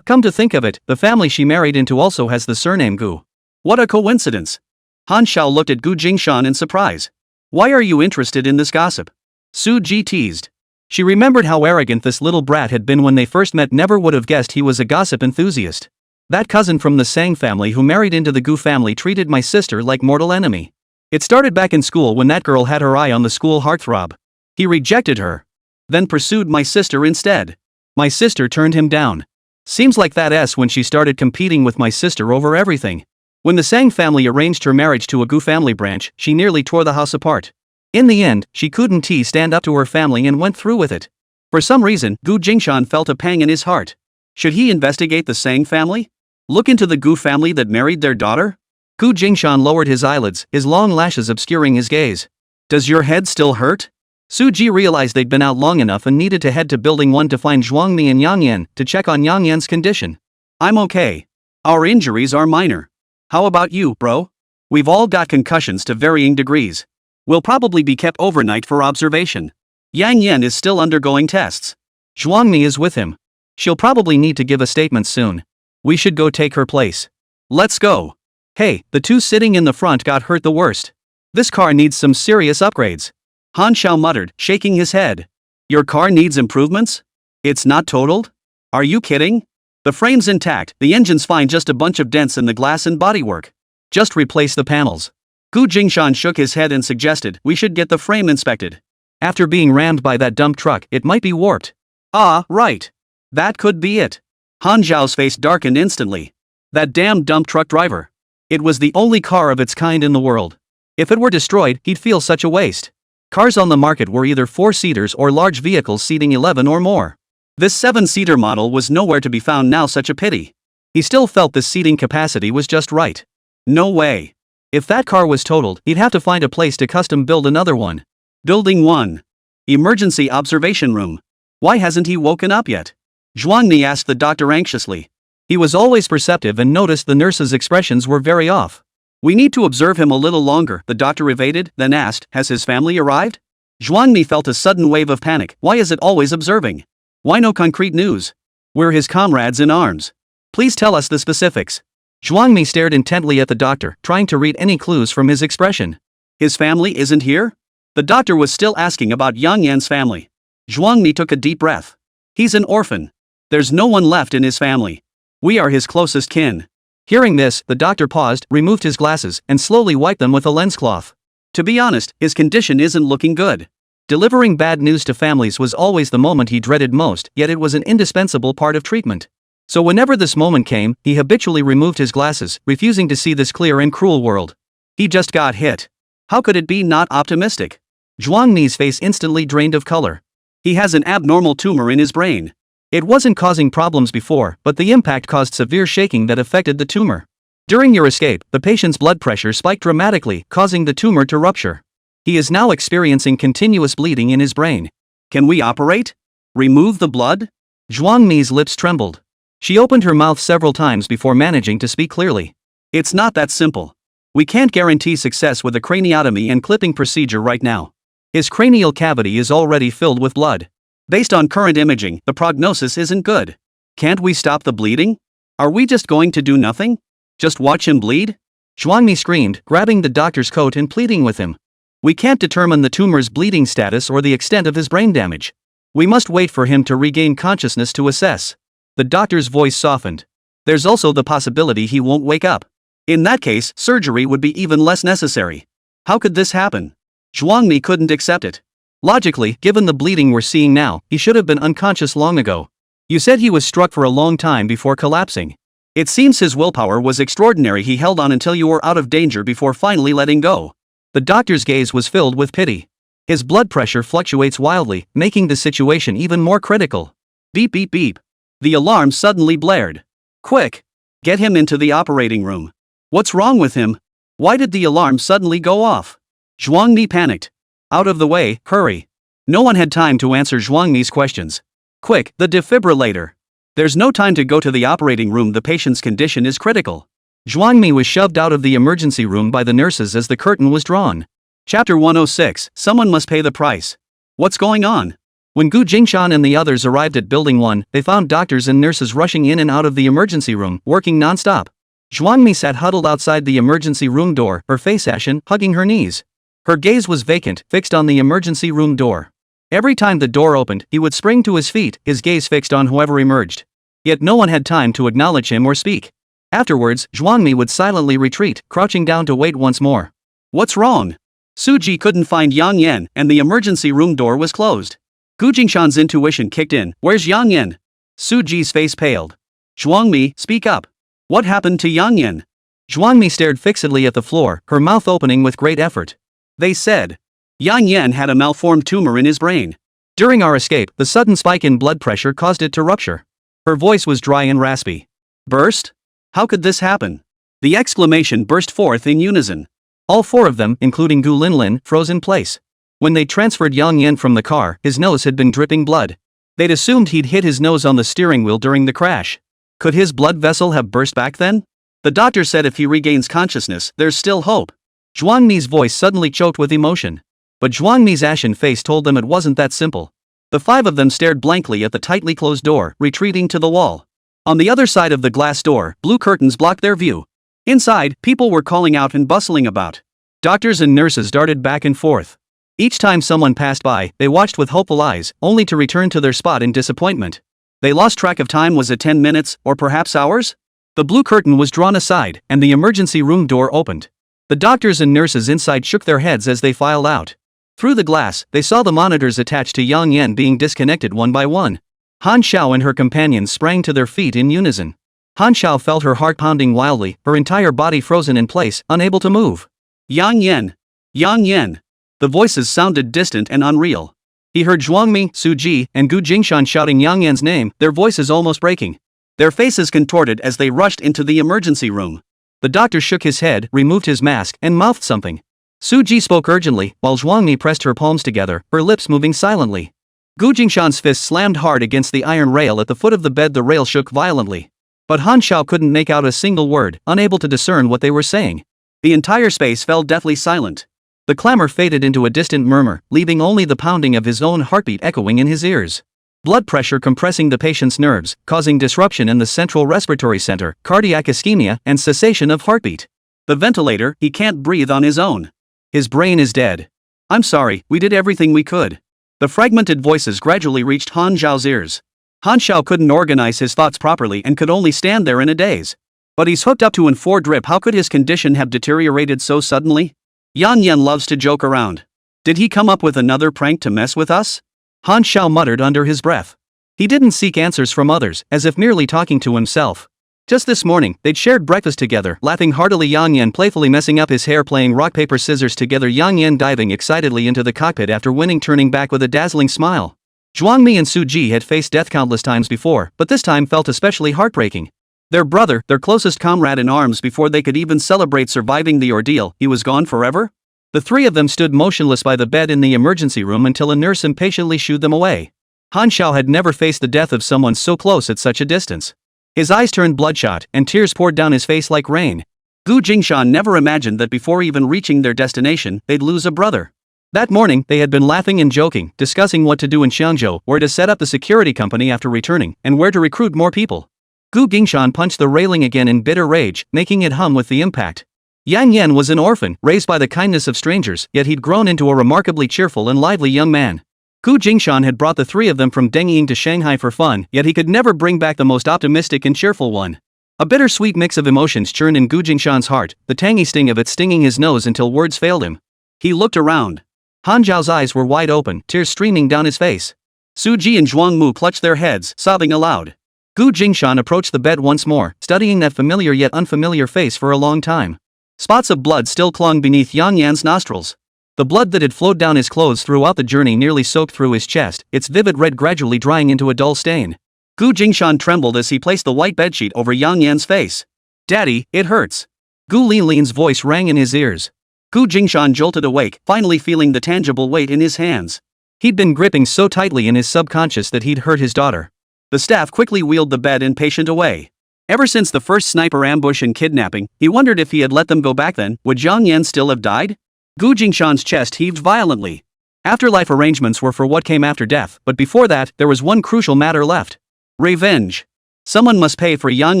Come to think of it, the family she married into also has the surname Gu. What a coincidence. Han Xiao looked at Gu Jingshan in surprise. Why are you interested in this gossip? Su Ji teased. She remembered how arrogant this little brat had been when they first met. Never would have guessed he was a gossip enthusiast. That cousin from the Sang family who married into the Gu family treated my sister like mortal enemy. It started back in school when that girl had her eye on the school heartthrob. He rejected her. Then pursued my sister instead. My sister turned him down. Seems like that S when she started competing with my sister over everything. When the Sang family arranged her marriage to a Gu family branch, she nearly tore the house apart. In the end, she couldn't stand up to her family and went through with it. For some reason, Gu Jingshan felt a pang in his heart. Should he investigate the Sang family? Look into the Gu family that married their daughter? Gu Jingshan lowered his eyelids, his long lashes obscuring his gaze. Does your head still hurt? Su Ji realized they'd been out long enough and needed to head to Building 1 to find Zhuangmi and Yang Yan to check on Yang Yan's condition. I'm okay. Our injuries are minor. How about you, bro? We've all got concussions to varying degrees. We'll probably be kept overnight for observation. Yang Yan is still undergoing tests. Zhuangmi is with him. She'll probably need to give a statement soon. We should go take her place. Let's go. Hey, the two sitting in the front got hurt the worst. This car needs some serious upgrades. Han Xiao muttered, shaking his head. Your car needs improvements? It's not totaled? Are you kidding? The frame's intact, the engine's fine, just a bunch of dents in the glass and bodywork. Just replace the panels. Gu Jingshan shook his head and suggested we should get the frame inspected. After being rammed by that dump truck, it might be warped. Ah, right. That could be it. Han Xiao's face darkened instantly. That damn dump truck driver. It was the only car of its kind in the world. If it were destroyed, he'd feel such a waste. Cars on the market were either 4-seaters or large vehicles seating 11 or more. This 7-seater model was nowhere to be found now, such a pity. He still felt the seating capacity was just right. No way. If that car was totaled, he'd have to find a place to custom build another one. Building 1. Emergency observation room. Why hasn't he woken up yet? Zhuangni asked the doctor anxiously. He was always perceptive and noticed the nurse's expressions were very off. We need to observe him a little longer, the doctor evaded, then asked, has his family arrived? Zhuangni felt a sudden wave of panic. Why is it always observing? Why no concrete news? We're his comrades in arms. Please tell us the specifics. Zhuangmi stared intently at the doctor, trying to read any clues from his expression. His family isn't here? The doctor was still asking about Yang Yan's family. Zhuangmi took a deep breath. He's an orphan. There's no one left in his family. We are his closest kin. Hearing this, the doctor paused, removed his glasses, and slowly wiped them with a lens cloth. To be honest, his condition isn't looking good. Delivering bad news to families was always the moment he dreaded most, yet it was an indispensable part of treatment. So whenever this moment came, he habitually removed his glasses, refusing to see this clear and cruel world. He just got hit. How could it be not optimistic? Zhuangni's face instantly drained of color. He has an abnormal tumor in his brain. It wasn't causing problems before, but the impact caused severe shaking that affected the tumor. During your escape, the patient's blood pressure spiked dramatically, causing the tumor to rupture. He is now experiencing continuous bleeding in his brain. Can we operate? Remove the blood? Zhuangni's lips trembled. She opened her mouth several times before managing to speak clearly. It's not that simple. We can't guarantee success with a craniotomy and clipping procedure right now. His cranial cavity is already filled with blood. Based on current imaging, the prognosis isn't good. Can't we stop the bleeding? Are we just going to do nothing? Just watch him bleed? Zhuangmi screamed, grabbing the doctor's coat and pleading with him. We can't determine the tumor's bleeding status or the extent of his brain damage. We must wait for him to regain consciousness to assess. The doctor's voice softened. There's also the possibility he won't wake up. In that case, surgery would be even less necessary. How could this happen? Zhuangmi couldn't accept it. Logically, given the bleeding we're seeing now, he should have been unconscious long ago. You said he was struck for a long time before collapsing. It seems his willpower was extraordinary. He held on until you were out of danger before finally letting go. The doctor's gaze was filled with pity. His blood pressure fluctuates wildly, making the situation even more critical. Beep beep beep. The alarm suddenly blared. Quick! Get him into the operating room. What's wrong with him? Why did the alarm suddenly go off? Zhuangmi panicked. Out of the way, hurry. No one had time to answer Zhuangmi's questions. Quick, the defibrillator. There's no time to go to the operating room. The patient's condition is critical. Zhuangmi was shoved out of the emergency room by the nurses as the curtain was drawn. Chapter 106, Someone Must Pay the Price. What's going on? When Gu Jingshan and the others arrived at Building 1, they found doctors and nurses rushing in and out of the emergency room, working non-stop. Zhuangmi sat huddled outside the emergency room door, her face ashen, hugging her knees. Her gaze was vacant, fixed on the emergency room door. Every time the door opened, he would spring to his feet, his gaze fixed on whoever emerged. Yet no one had time to acknowledge him or speak. Afterwards, Zhuangmi would silently retreat, crouching down to wait once more. What's wrong? Suji couldn't find Yang Yan, and the emergency room door was closed. Gu Jingshan's intuition kicked in. Where's Yang Yan? Suji's face paled. Zhuangmi, speak up. What happened to Yang Yan? Zhuangmi stared fixedly at the floor, her mouth opening with great effort. They said. Yang Yan had a malformed tumor in his brain. During our escape, the sudden spike in blood pressure caused it to rupture. Her voice was dry and raspy. Burst? How could this happen? The exclamation burst forth in unison. All four of them, including Gu Linlin, froze in place. When they transferred Yang Yan from the car, his nose had been dripping blood. They'd assumed he'd hit his nose on the steering wheel during the crash. Could his blood vessel have burst back then? The doctor said if he regains consciousness, there's still hope. Zhuangmi's voice suddenly choked with emotion. But Zhuangmi's ashen face told them it wasn't that simple. The five of them stared blankly at the tightly closed door, retreating to the wall. On the other side of the glass door, blue curtains blocked their view. Inside, people were calling out and bustling about. Doctors and nurses darted back and forth. Each time someone passed by, they watched with hopeful eyes, only to return to their spot in disappointment. They lost track of time. Was it 10 minutes, or perhaps hours? The blue curtain was drawn aside, and the emergency room door opened. The doctors and nurses inside shook their heads as they filed out. Through the glass, they saw the monitors attached to Yang Yan being disconnected one by one. Han Xiao and her companions sprang to their feet in unison. Han Xiao felt her heart pounding wildly, her entire body frozen in place, unable to move. Yang Yan! Yang Yan! The voices sounded distant and unreal. He heard Zhuangmi, Suji, and Gu Jingshan shouting Yang Yan's name, their voices almost breaking. Their faces contorted as they rushed into the emergency room. The doctor shook his head, removed his mask, and mouthed something. Suji spoke urgently, while Zhuangmi pressed her palms together, her lips moving silently. Gu Jingshan's fist slammed hard against the iron rail at the foot of the bed. The rail shook violently. But Han Xiao couldn't make out a single word, unable to discern what they were saying. The entire space fell deathly silent. The clamor faded into a distant murmur, leaving only the pounding of his own heartbeat echoing in his ears. Blood pressure compressing the patient's nerves, causing disruption in the central respiratory center, cardiac ischemia, and cessation of heartbeat. The ventilator, he can't breathe on his own. His brain is dead. I'm sorry, we did everything we could. The fragmented voices gradually reached Han Xiao's ears. Han Xiao couldn't organize his thoughts properly and could only stand there in a daze. But he's hooked up to an 4 drip. How could his condition have deteriorated so suddenly? Yang Yan loves to joke around. Did he come up with another prank to mess with us? Han Xiao muttered under his breath. He didn't seek answers from others, as if merely talking to himself. Just this morning, they'd shared breakfast together, laughing heartily, Yang Yan playfully messing up his hair, playing rock paper scissors together, Yang Yan diving excitedly into the cockpit after winning, turning back with a dazzling smile. Zhuangmi and Suji had faced death countless times before, but this time felt especially heartbreaking. Their brother, their closest comrade in arms, before they could even celebrate surviving the ordeal, he was gone forever? The three of them stood motionless by the bed in the emergency room until a nurse impatiently shooed them away. Han Xiao had never faced the death of someone so close at such a distance. His eyes turned bloodshot, and tears poured down his face like rain. Gu Jingshan never imagined that before even reaching their destination, they'd lose a brother. That morning, they had been laughing and joking, discussing what to do in Xiangzhou, where to set up the security company after returning, and where to recruit more people. Gu Jingshan punched the railing again in bitter rage, making it hum with the impact. Yang Yan was an orphan, raised by the kindness of strangers, yet he'd grown into a remarkably cheerful and lively young man. Gu Jingshan had brought the three of them from Dengying to Shanghai for fun, yet he could never bring back the most optimistic and cheerful one. A bittersweet mix of emotions churned in Gu Jingshan's heart, the tangy sting of it stinging his nose until words failed him. He looked around. Han Zhao's eyes were wide open, tears streaming down his face. Su Ji and Zhuang Mu clutched their heads, sobbing aloud. Gu Jingshan approached the bed once more, studying that familiar yet unfamiliar face for a long time. Spots of blood still clung beneath Yang Yan's nostrils. The blood that had flowed down his clothes throughout the journey nearly soaked through his chest, its vivid red gradually drying into a dull stain. Gu Jingshan trembled as he placed the white bedsheet over Yang Yan's face. "Daddy, it hurts." Gu Linlin's voice rang in his ears. Gu Jingshan jolted awake, finally feeling the tangible weight in his hands. He'd been gripping so tightly in his subconscious that he'd hurt his daughter. The staff quickly wheeled the bed impatient away. Ever since the first sniper ambush and kidnapping, he wondered if he had let them go back then, would Yang Yan still have died? Gu Jingshan's chest heaved violently. Afterlife arrangements were for what came after death, but before that, there was one crucial matter left. Revenge. Someone must pay for Yang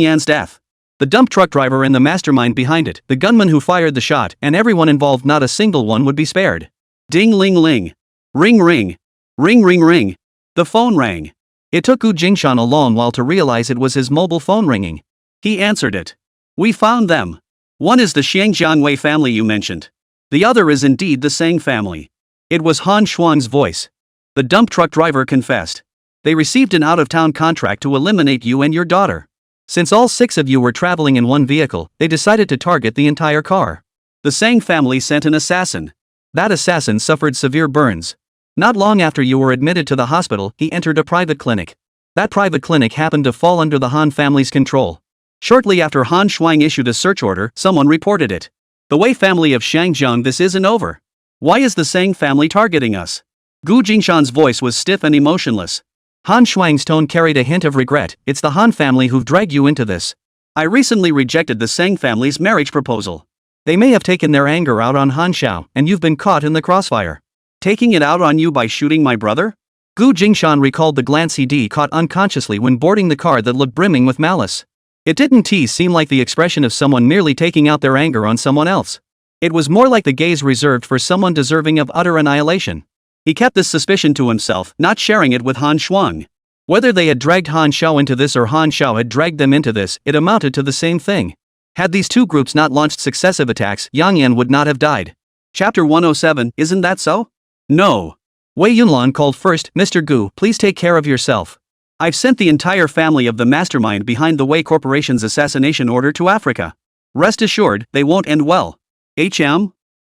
Yan's death. The dump truck driver and the mastermind behind it, the gunman who fired the shot, and everyone involved, not a single one would be spared. Ding ling ling. Ring ring. Ring ring ring. The phone rang. It took Gu Jingshan a long while to realize it was his mobile phone ringing. He answered it. "We found them. One is the Xiangjiangwei family you mentioned. The other is indeed the Sang family." It was Han Shuang's voice. The dump truck driver confessed. "They received an out-of-town contract to eliminate you and your daughter. Since all 6 of you were traveling in one vehicle, they decided to target the entire car. The Sang family sent an assassin. That assassin suffered severe burns. Not long after you were admitted to the hospital, he entered a private clinic. That private clinic happened to fall under the Han family's control. Shortly after Han Shuang issued a search order, someone reported it. The Wei family of Shangjiang, this isn't over. Why is the Sang family targeting us?" Gu Jingshan's voice was stiff and emotionless. Han Shuang's tone carried a hint of regret. "It's the Han family who've dragged you into this. I recently rejected the Sang family's marriage proposal. They may have taken their anger out on Han Xiao, and you've been caught in the crossfire. Taking it out on you by shooting my brother?" Gu Jingshan recalled the glance he'd caught unconsciously when boarding the car that looked brimming with malice. It didn't seem like the expression of someone merely taking out their anger on someone else. It was more like the gaze reserved for someone deserving of utter annihilation. He kept this suspicion to himself, not sharing it with Han Shuang. Whether they had dragged Han Xiao into this or Han Xiao had dragged them into this, it amounted to the same thing. Had these two groups not launched successive attacks, Yang Yan would not have died. Chapter 107, isn't that so? No. Wei Yunlan called first. "Mr. Gu, please take care of yourself. I've sent the entire family of the mastermind behind the Wei Corporation's assassination order to Africa. Rest assured, they won't end well."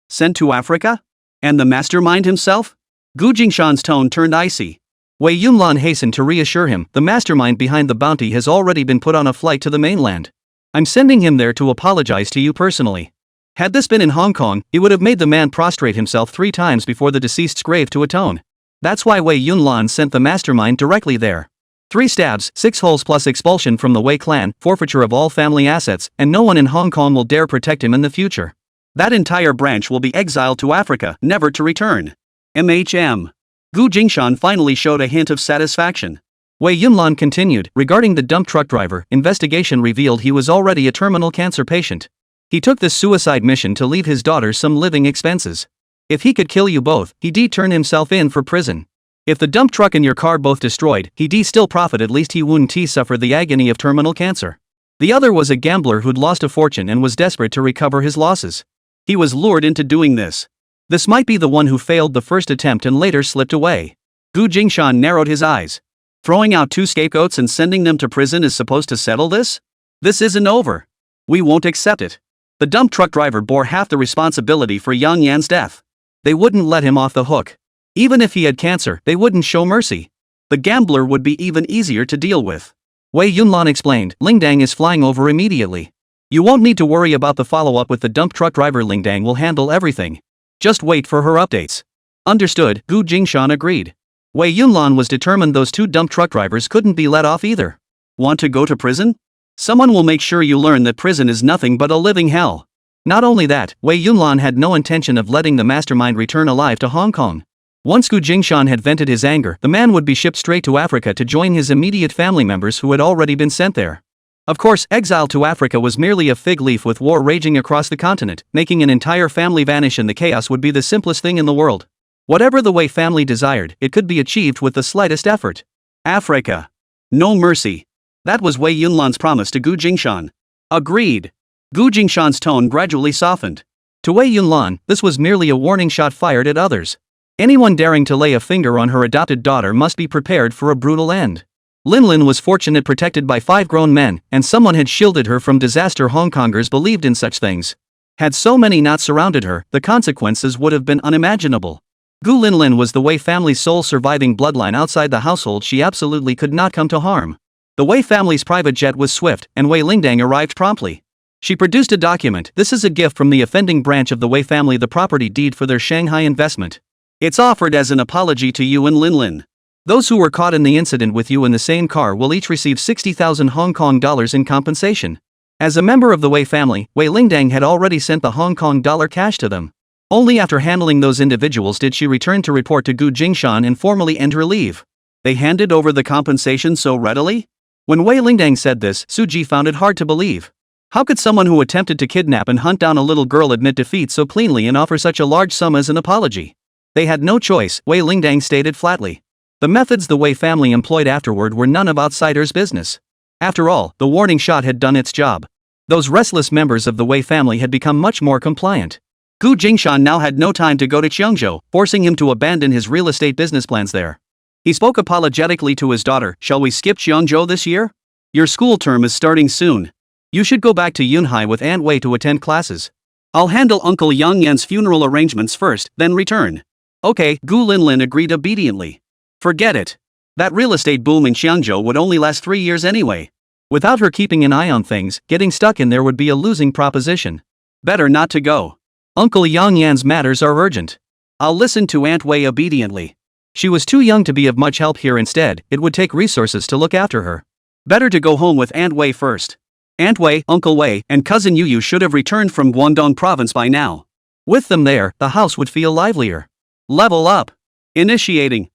Sent to Africa? And the mastermind himself? Gu Jingshan's tone turned icy. Wei Yunlan hastened to reassure him, "The mastermind behind the bounty has already been put on a flight to the mainland. I'm sending him there to apologize to you personally." Had this been in Hong Kong, he would have made the man prostrate himself 3 times before the deceased's grave to atone. That's why Wei Yunlan sent the mastermind directly there. 3 stabs, 6 holes plus expulsion from the Wei clan, forfeiture of all family assets, and no one in Hong Kong will dare protect him in the future. That entire branch will be exiled to Africa, never to return. Gu Jingshan finally showed a hint of satisfaction. Wei Yunlan continued, "Regarding the dump truck driver, investigation revealed he was already a terminal cancer patient. He took this suicide mission to leave his daughter some living expenses. If he could kill you both, he'd turn himself in for prison. If the dump truck and your car both destroyed, he'd still profit, at least he wouldn't suffer the agony of terminal cancer. The other was a gambler who'd lost a fortune and was desperate to recover his losses. He was lured into doing this. This might be the one who failed the first attempt and later slipped away." Gu Jingshan narrowed his eyes. "Throwing out 2 scapegoats and sending them to prison is supposed to settle this? This isn't over. We won't accept it. The dump truck driver bore half the responsibility for Yang Yan's death. They wouldn't let him off the hook. Even if he had cancer, they wouldn't show mercy. The gambler would be even easier to deal with." Wei Yunlan explained, "Lingdang is flying over immediately. You won't need to worry about the follow-up with the dump truck driver. Lingdang will handle everything. Just wait for her updates." "Understood," Gu Jingshan agreed. Wei Yunlan was determined those 2 dump truck drivers couldn't be let off either. "Want to go to prison? Someone will make sure you learn that prison is nothing but a living hell." Not only that, Wei Yunlan had no intention of letting the mastermind return alive to Hong Kong. Once Gu Jingshan had vented his anger, the man would be shipped straight to Africa to join his immediate family members who had already been sent there. Of course, exile to Africa was merely a fig leaf. With war raging across the continent, making an entire family vanish in the chaos would be the simplest thing in the world. Whatever the Wei family desired, it could be achieved with the slightest effort. Africa. No mercy. That was Wei Yunlan's promise to Gu Jingshan. Agreed. Gu Jingshan's tone gradually softened. To Wei Yunlan, this was merely a warning shot fired at others. Anyone daring to lay a finger on her adopted daughter must be prepared for a brutal end. Linlin was fortunate, protected by 5 grown men, and someone had shielded her from disaster. Hong Kongers believed in such things. Had so many not surrounded her, the consequences would have been unimaginable. Gu Linlin was the Wei family's sole surviving bloodline outside the household. She absolutely could not come to harm. The Wei family's private jet was swift, and Wei Lingdang arrived promptly. She produced a document. This is a gift from the offending branch of the Wei family, the property deed for their Shanghai investment. It's offered as an apology to you and Linlin. Those who were caught in the incident with you in the same car will each receive 60,000 Hong Kong dollars in compensation. As a member of the Wei family, Wei Lingdang had already sent the Hong Kong dollar cash to them. Only after handling those individuals did she return to report to Gu Jingshan and formally end her leave. They handed over the compensation so readily? When Wei Lingdang said this, Suji found it hard to believe. How could someone who attempted to kidnap and hunt down a little girl admit defeat so cleanly and offer such a large sum as an apology? They had no choice, Wei Lingdang stated flatly. The methods the Wei family employed afterward were none of outsiders' business. After all, the warning shot had done its job. Those restless members of the Wei family had become much more compliant. Gu Jingshan now had no time to go to Qiangzhou, forcing him to abandon his real estate business plans there. He spoke apologetically to his daughter. Shall we skip Qiangzhou this year? Your school term is starting soon. You should go back to Yunhai with Aunt Wei to attend classes. I'll handle Uncle Yang Yan's funeral arrangements first, then return. Okay, Gu Linlin agreed obediently. Forget it. That real estate boom in Qiangzhou would only last 3 years anyway. Without her keeping an eye on things, getting stuck in there would be a losing proposition. Better not to go. Uncle Yang Yan's matters are urgent. I'll listen to Aunt Wei obediently. She was too young to be of much help here. Instead, it would take resources to look after her. Better to go home with Aunt Wei first. Aunt Wei, Uncle Wei, and Cousin Yu should have returned from Guangdong province by now. With them there, the house would feel livelier. Level up. Initiating.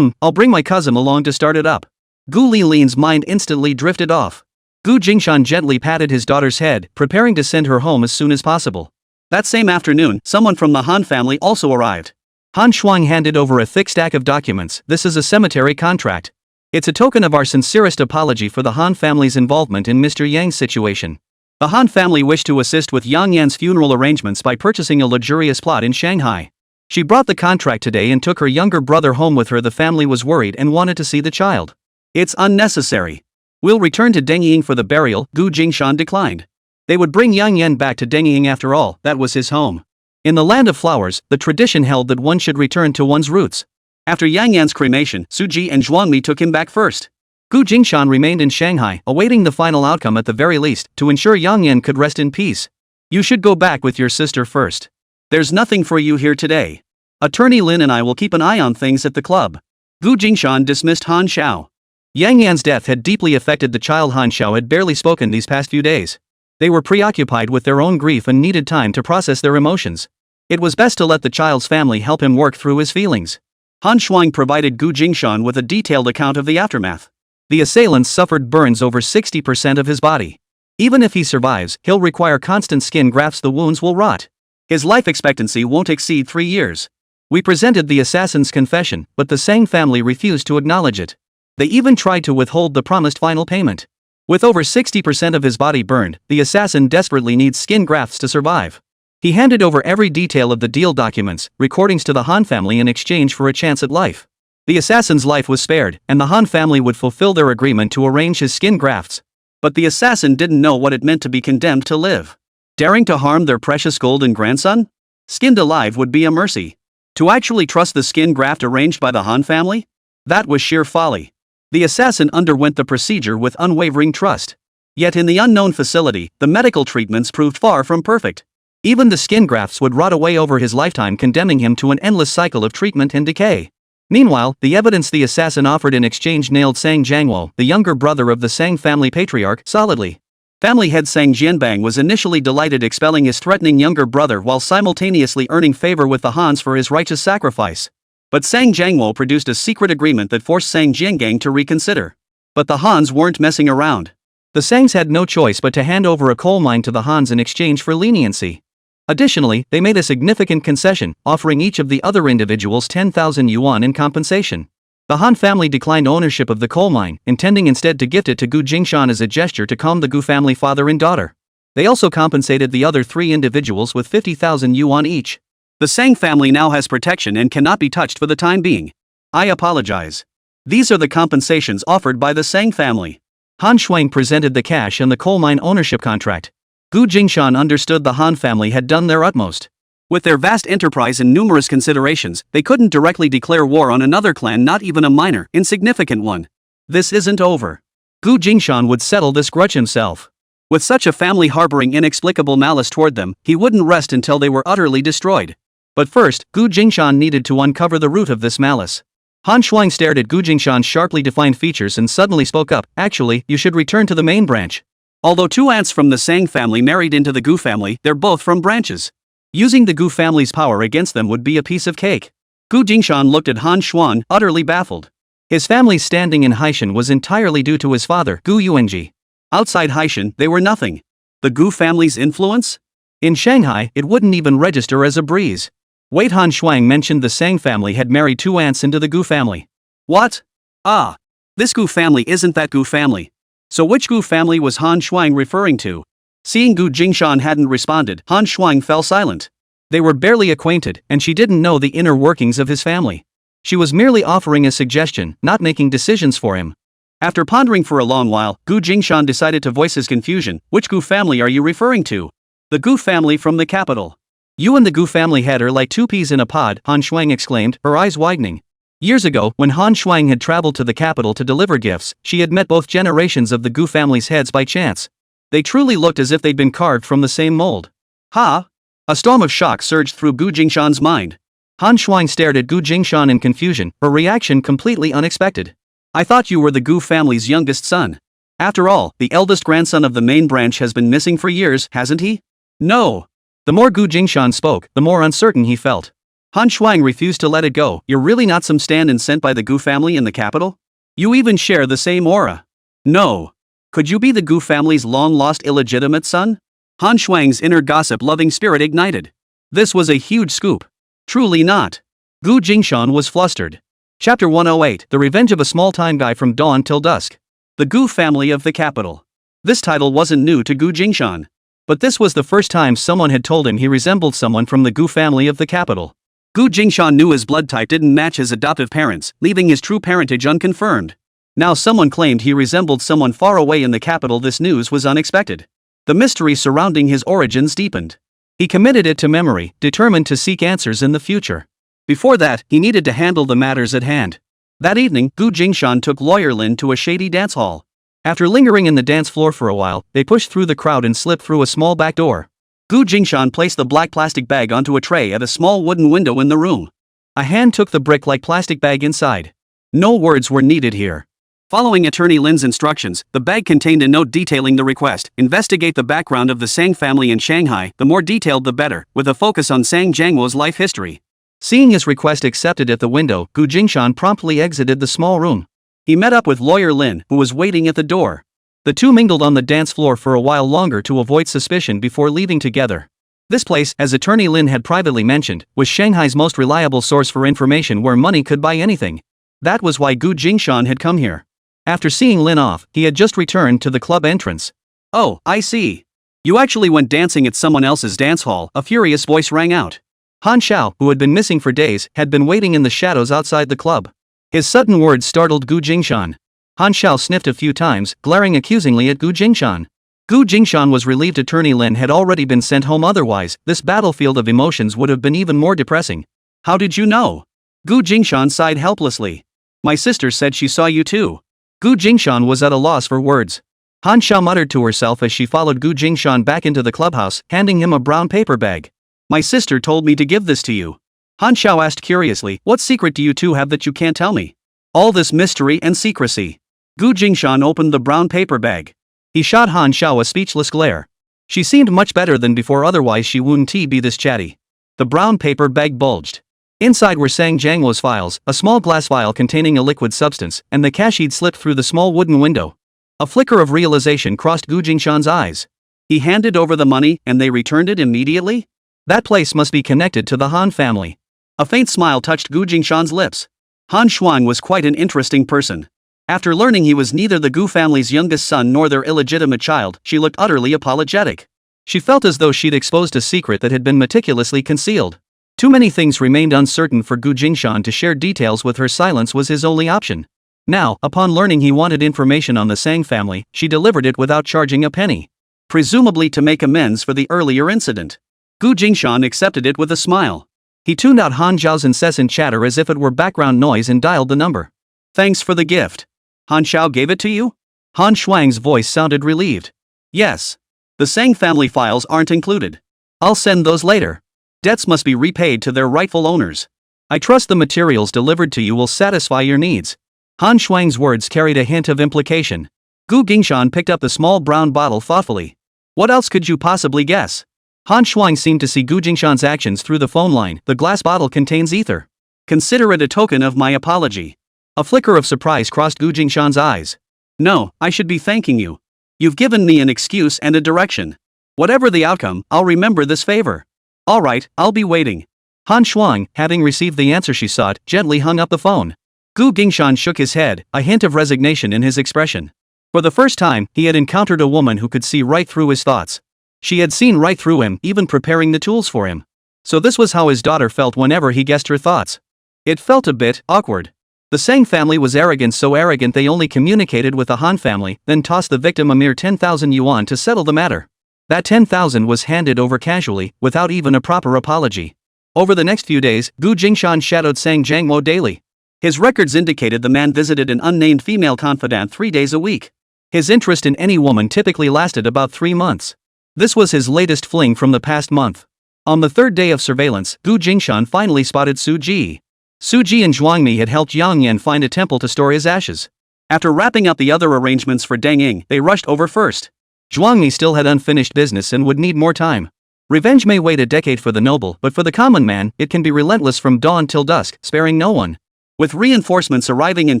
I'll bring my cousin along to start it up. Gu Lilin's mind instantly drifted off. Gu Jingshan gently patted his daughter's head, preparing to send her home as soon as possible. That same afternoon, someone from the Han family also arrived. Han Shuang handed over a thick stack of documents. This is a cemetery contract. It's a token of our sincerest apology for the Han family's involvement in Mr. Yang's situation. The Han family wished to assist with Yang Yan's funeral arrangements by purchasing a luxurious plot in Shanghai. She brought the contract today and took her younger brother home with her. The family was worried and wanted to see the child. It's unnecessary. We'll return to Dengying for the burial, Gu Jingshan declined. They would bring Yang Yan back to Dengying after all, that was his home. In the land of flowers, the tradition held that one should return to one's roots. After Yang Yan's cremation, Suji and Zhuangmi took him back first. Gu Jingshan remained in Shanghai, awaiting the final outcome at the very least, to ensure Yang Yan could rest in peace. You should go back with your sister first. There's nothing for you here today. Attorney Lin and I will keep an eye on things at the club. Gu Jingshan dismissed Han Xiao. Yang Yan's death had deeply affected the child. Han Xiao had barely spoken these past few days. They were preoccupied with their own grief and needed time to process their emotions. It was best to let the child's family help him work through his feelings. Han Shuang provided Gu Jingshan with a detailed account of the aftermath. The assailant suffered burns over 60% of his body. Even if he survives, he'll require constant skin grafts. The wounds will rot. His life expectancy won't exceed 3 years. We presented the assassin's confession, but the Sang family refused to acknowledge it. They even tried to withhold the promised final payment. With over 60% of his body burned, the assassin desperately needs skin grafts to survive. He handed over every detail of the deal documents, recordings to the Han family in exchange for a chance at life. The assassin's life was spared, and the Han family would fulfill their agreement to arrange his skin grafts. But the assassin didn't know what it meant to be condemned to live. Daring to harm their precious golden grandson? Skinned alive would be a mercy. To actually trust the skin graft arranged by the Han family? That was sheer folly. The assassin underwent the procedure with unwavering trust. Yet in the unknown facility, the medical treatments proved far from perfect. Even the skin grafts would rot away over his lifetime, condemning him to an endless cycle of treatment and decay. Meanwhile, the evidence the assassin offered in exchange nailed Sang Jiangwo, the younger brother of the Sang family patriarch, solidly. Family head Sang Jianbang was initially delighted, expelling his threatening younger brother while simultaneously earning favor with the Hans for his righteous sacrifice. But Sang Jiangwo produced a secret agreement that forced Sang Jiangang to reconsider. But the Hans weren't messing around. The Sangs had no choice but to hand over a coal mine to the Hans in exchange for leniency. Additionally, they made a significant concession, offering each of the other individuals 10,000 yuan in compensation. The Han family declined ownership of the coal mine, intending instead to gift it to Gu Jingshan as a gesture to calm the Gu family father and daughter. They also compensated the other 3 individuals with 50,000 yuan each. The Sang family now has protection and cannot be touched for the time being. I apologize. These are the compensations offered by the Sang family. Han Shuang presented the cash and the coal mine ownership contract. Gu Jingshan understood the Han family had done their utmost. With their vast enterprise and numerous considerations, they couldn't directly declare war on another clan, not even a minor, insignificant one. This isn't over. Gu Jingshan would settle this grudge himself. With such a family harboring inexplicable malice toward them, he wouldn't rest until they were utterly destroyed. But first, Gu Jingshan needed to uncover the root of this malice. Han Shuang stared at Gu Jingshan's sharply defined features and suddenly spoke up. Actually, you should return to the main branch. Although 2 aunts from the Sang family married into the Gu family, they're both from branches. Using the Gu family's power against them would be a piece of cake. Gu Jingshan looked at Han Shuang, utterly baffled. His family's standing in Haishan was entirely due to his father, Gu Yuanji. Outside Haishan, they were nothing. The Gu family's influence? In Shanghai, it wouldn't even register as a breeze. Wait, Han Shuang mentioned the Sang family had married 2 aunts into the Gu family. What? Ah. This Gu family isn't that Gu family. So which Gu family was Han Shuang referring to? Seeing Gu Jingshan hadn't responded, Han Shuang fell silent. They were barely acquainted, and she didn't know the inner workings of his family. She was merely offering a suggestion, not making decisions for him. After pondering for a long while, Gu Jingshan decided to voice his confusion. Which Gu family are you referring to? The Gu family from the capital. You and the Gu family head are like 2 peas in a pod, Han Shuang exclaimed, her eyes widening. Years ago, when Han Shuang had traveled to the capital to deliver gifts, she had met both generations of the Gu family's heads by chance. They truly looked as if they'd been carved from the same mold. Ha! A storm of shock surged through Gu Jingshan's mind. Han Shuang stared at Gu Jingshan in confusion, her reaction completely unexpected. I thought you were the Gu family's youngest son. After all, the eldest grandson of the main branch has been missing for years, hasn't he? No. The more Gu Jingshan spoke, the more uncertain he felt. Han Shuang refused to let it go. You're really not some stand-in sent by the Gu family in the capital? You even share the same aura. No. Could you be the Gu family's long-lost illegitimate son? Han Shuang's inner gossip-loving spirit ignited. This was a huge scoop. Truly not. Gu Jingshan was flustered. Chapter 108, The Revenge of a Small-Time Guy from Dawn Till Dusk. The Gu family of the capital. This title wasn't new to Gu Jingshan. But this was the first time someone had told him he resembled someone from the Gu family of the capital. Gu Jingshan knew his blood type didn't match his adoptive parents, leaving his true parentage unconfirmed. Now someone claimed he resembled someone far away in the capital. This news was unexpected. The mystery surrounding his origins deepened. He committed it to memory, determined to seek answers in the future. Before that, he needed to handle the matters at hand. That evening, Gu Jingshan took Lawyer Lin to a shady dance hall. After lingering in the dance floor for a while, they pushed through the crowd and slipped through a small back door. Gu Jingshan placed the black plastic bag onto a tray at a small wooden window in the room. A hand took the brick-like plastic bag inside. No words were needed here. Following Attorney Lin's instructions, the bag contained a note detailing the request: investigate the background of the Sang family in Shanghai, the more detailed the better, with a focus on Sang Jiangwo's life history. Seeing his request accepted at the window, Gu Jingshan promptly exited the small room. He met up with Lawyer Lin, who was waiting at the door. The two mingled on the dance floor for a while longer to avoid suspicion before leaving together. This place, as Attorney Lin had privately mentioned, was Shanghai's most reliable source for information where money could buy anything. That was why Gu Jingshan had come here. After seeing Lin off, he had just returned to the club entrance. Oh, I see. You actually went dancing at someone else's dance hall, a furious voice rang out. Han Xiao, who had been missing for days, had been waiting in the shadows outside the club. His sudden words startled Gu Jingshan. Han Xiao sniffed a few times, glaring accusingly at Gu Jingshan. Gu Jingshan was relieved Attorney Lin had already been sent home, otherwise, this battlefield of emotions would have been even more depressing. How did you know? Gu Jingshan sighed helplessly. My sister said she saw you too. Gu Jingshan was at a loss for words. Han Xiao muttered to herself as she followed Gu Jingshan back into the clubhouse, handing him a brown paper bag. My sister told me to give this to you. Han Xiao asked curiously, what secret do you two have that you can't tell me? All this mystery and secrecy. Gu Jingshan opened the brown paper bag. He shot Han Xiao a speechless glare. She seemed much better than before, otherwise she wouldn't be this chatty. The brown paper bag bulged. Inside were Sang Jiangwo's files, a small glass vial containing a liquid substance, and the cash he'd slipped through the small wooden window. A flicker of realization crossed Gu Jingshan's eyes. He handed over the money, and they returned it immediately? That place must be connected to the Han family. A faint smile touched Gu Jingshan's lips. Han Shuang was quite an interesting person. After learning he was neither the Gu family's youngest son nor their illegitimate child, she looked utterly apologetic. She felt as though she'd exposed a secret that had been meticulously concealed. Too many things remained uncertain for Gu Jingshan to share details with her. Silence was his only option. Now, upon learning he wanted information on the Sang family, she delivered it without charging a penny. Presumably to make amends for the earlier incident. Gu Jingshan accepted it with a smile. He tuned out Han Zhao's incessant chatter as if it were background noise and dialed the number. Thanks for the gift. Han Xiao gave it to you? Han Shuang's voice sounded relieved. Yes. The Sang family files aren't included. I'll send those later. Debts must be repaid to their rightful owners. I trust the materials delivered to you will satisfy your needs. Han Shuang's words carried a hint of implication. Gu Jingshan picked up the small brown bottle thoughtfully. What else could you possibly guess? Han Shuang seemed to see Gu Jingshan's actions through the phone line. The glass bottle contains ether. Consider it a token of my apology. A flicker of surprise crossed Gu Jingshan's eyes. No, I should be thanking you. You've given me an excuse and a direction. Whatever the outcome, I'll remember this favor. Alright, I'll be waiting. Han Shuang, having received the answer she sought, gently hung up the phone. Gu Jingshan shook his head, a hint of resignation in his expression. For the first time, he had encountered a woman who could see right through his thoughts. She had seen right through him, even preparing the tools for him. So this was how his daughter felt whenever he guessed her thoughts. It felt a bit awkward. The Sang family was arrogant, so arrogant they only communicated with the Han family, then tossed the victim a mere 10,000 yuan to settle the matter. That 10,000 was handed over casually, without even a proper apology. Over the next few days, Gu Jingshan shadowed Sang Jiangwo daily. His records indicated the man visited an unnamed female confidant 3 days a week. His interest in any woman typically lasted about 3 months. This was his latest fling from the past month. On the third day of surveillance, Gu Jingshan finally spotted Su Ji. Su Ji and Zhuangmi had helped Yang Yan find a temple to store his ashes. After wrapping up the other arrangements for Deng Ying, they rushed over first. Zhuangmi still had unfinished business and would need more time. Revenge may wait a decade for the noble, but for the common man, it can be relentless from dawn till dusk, sparing no one. With reinforcements arriving and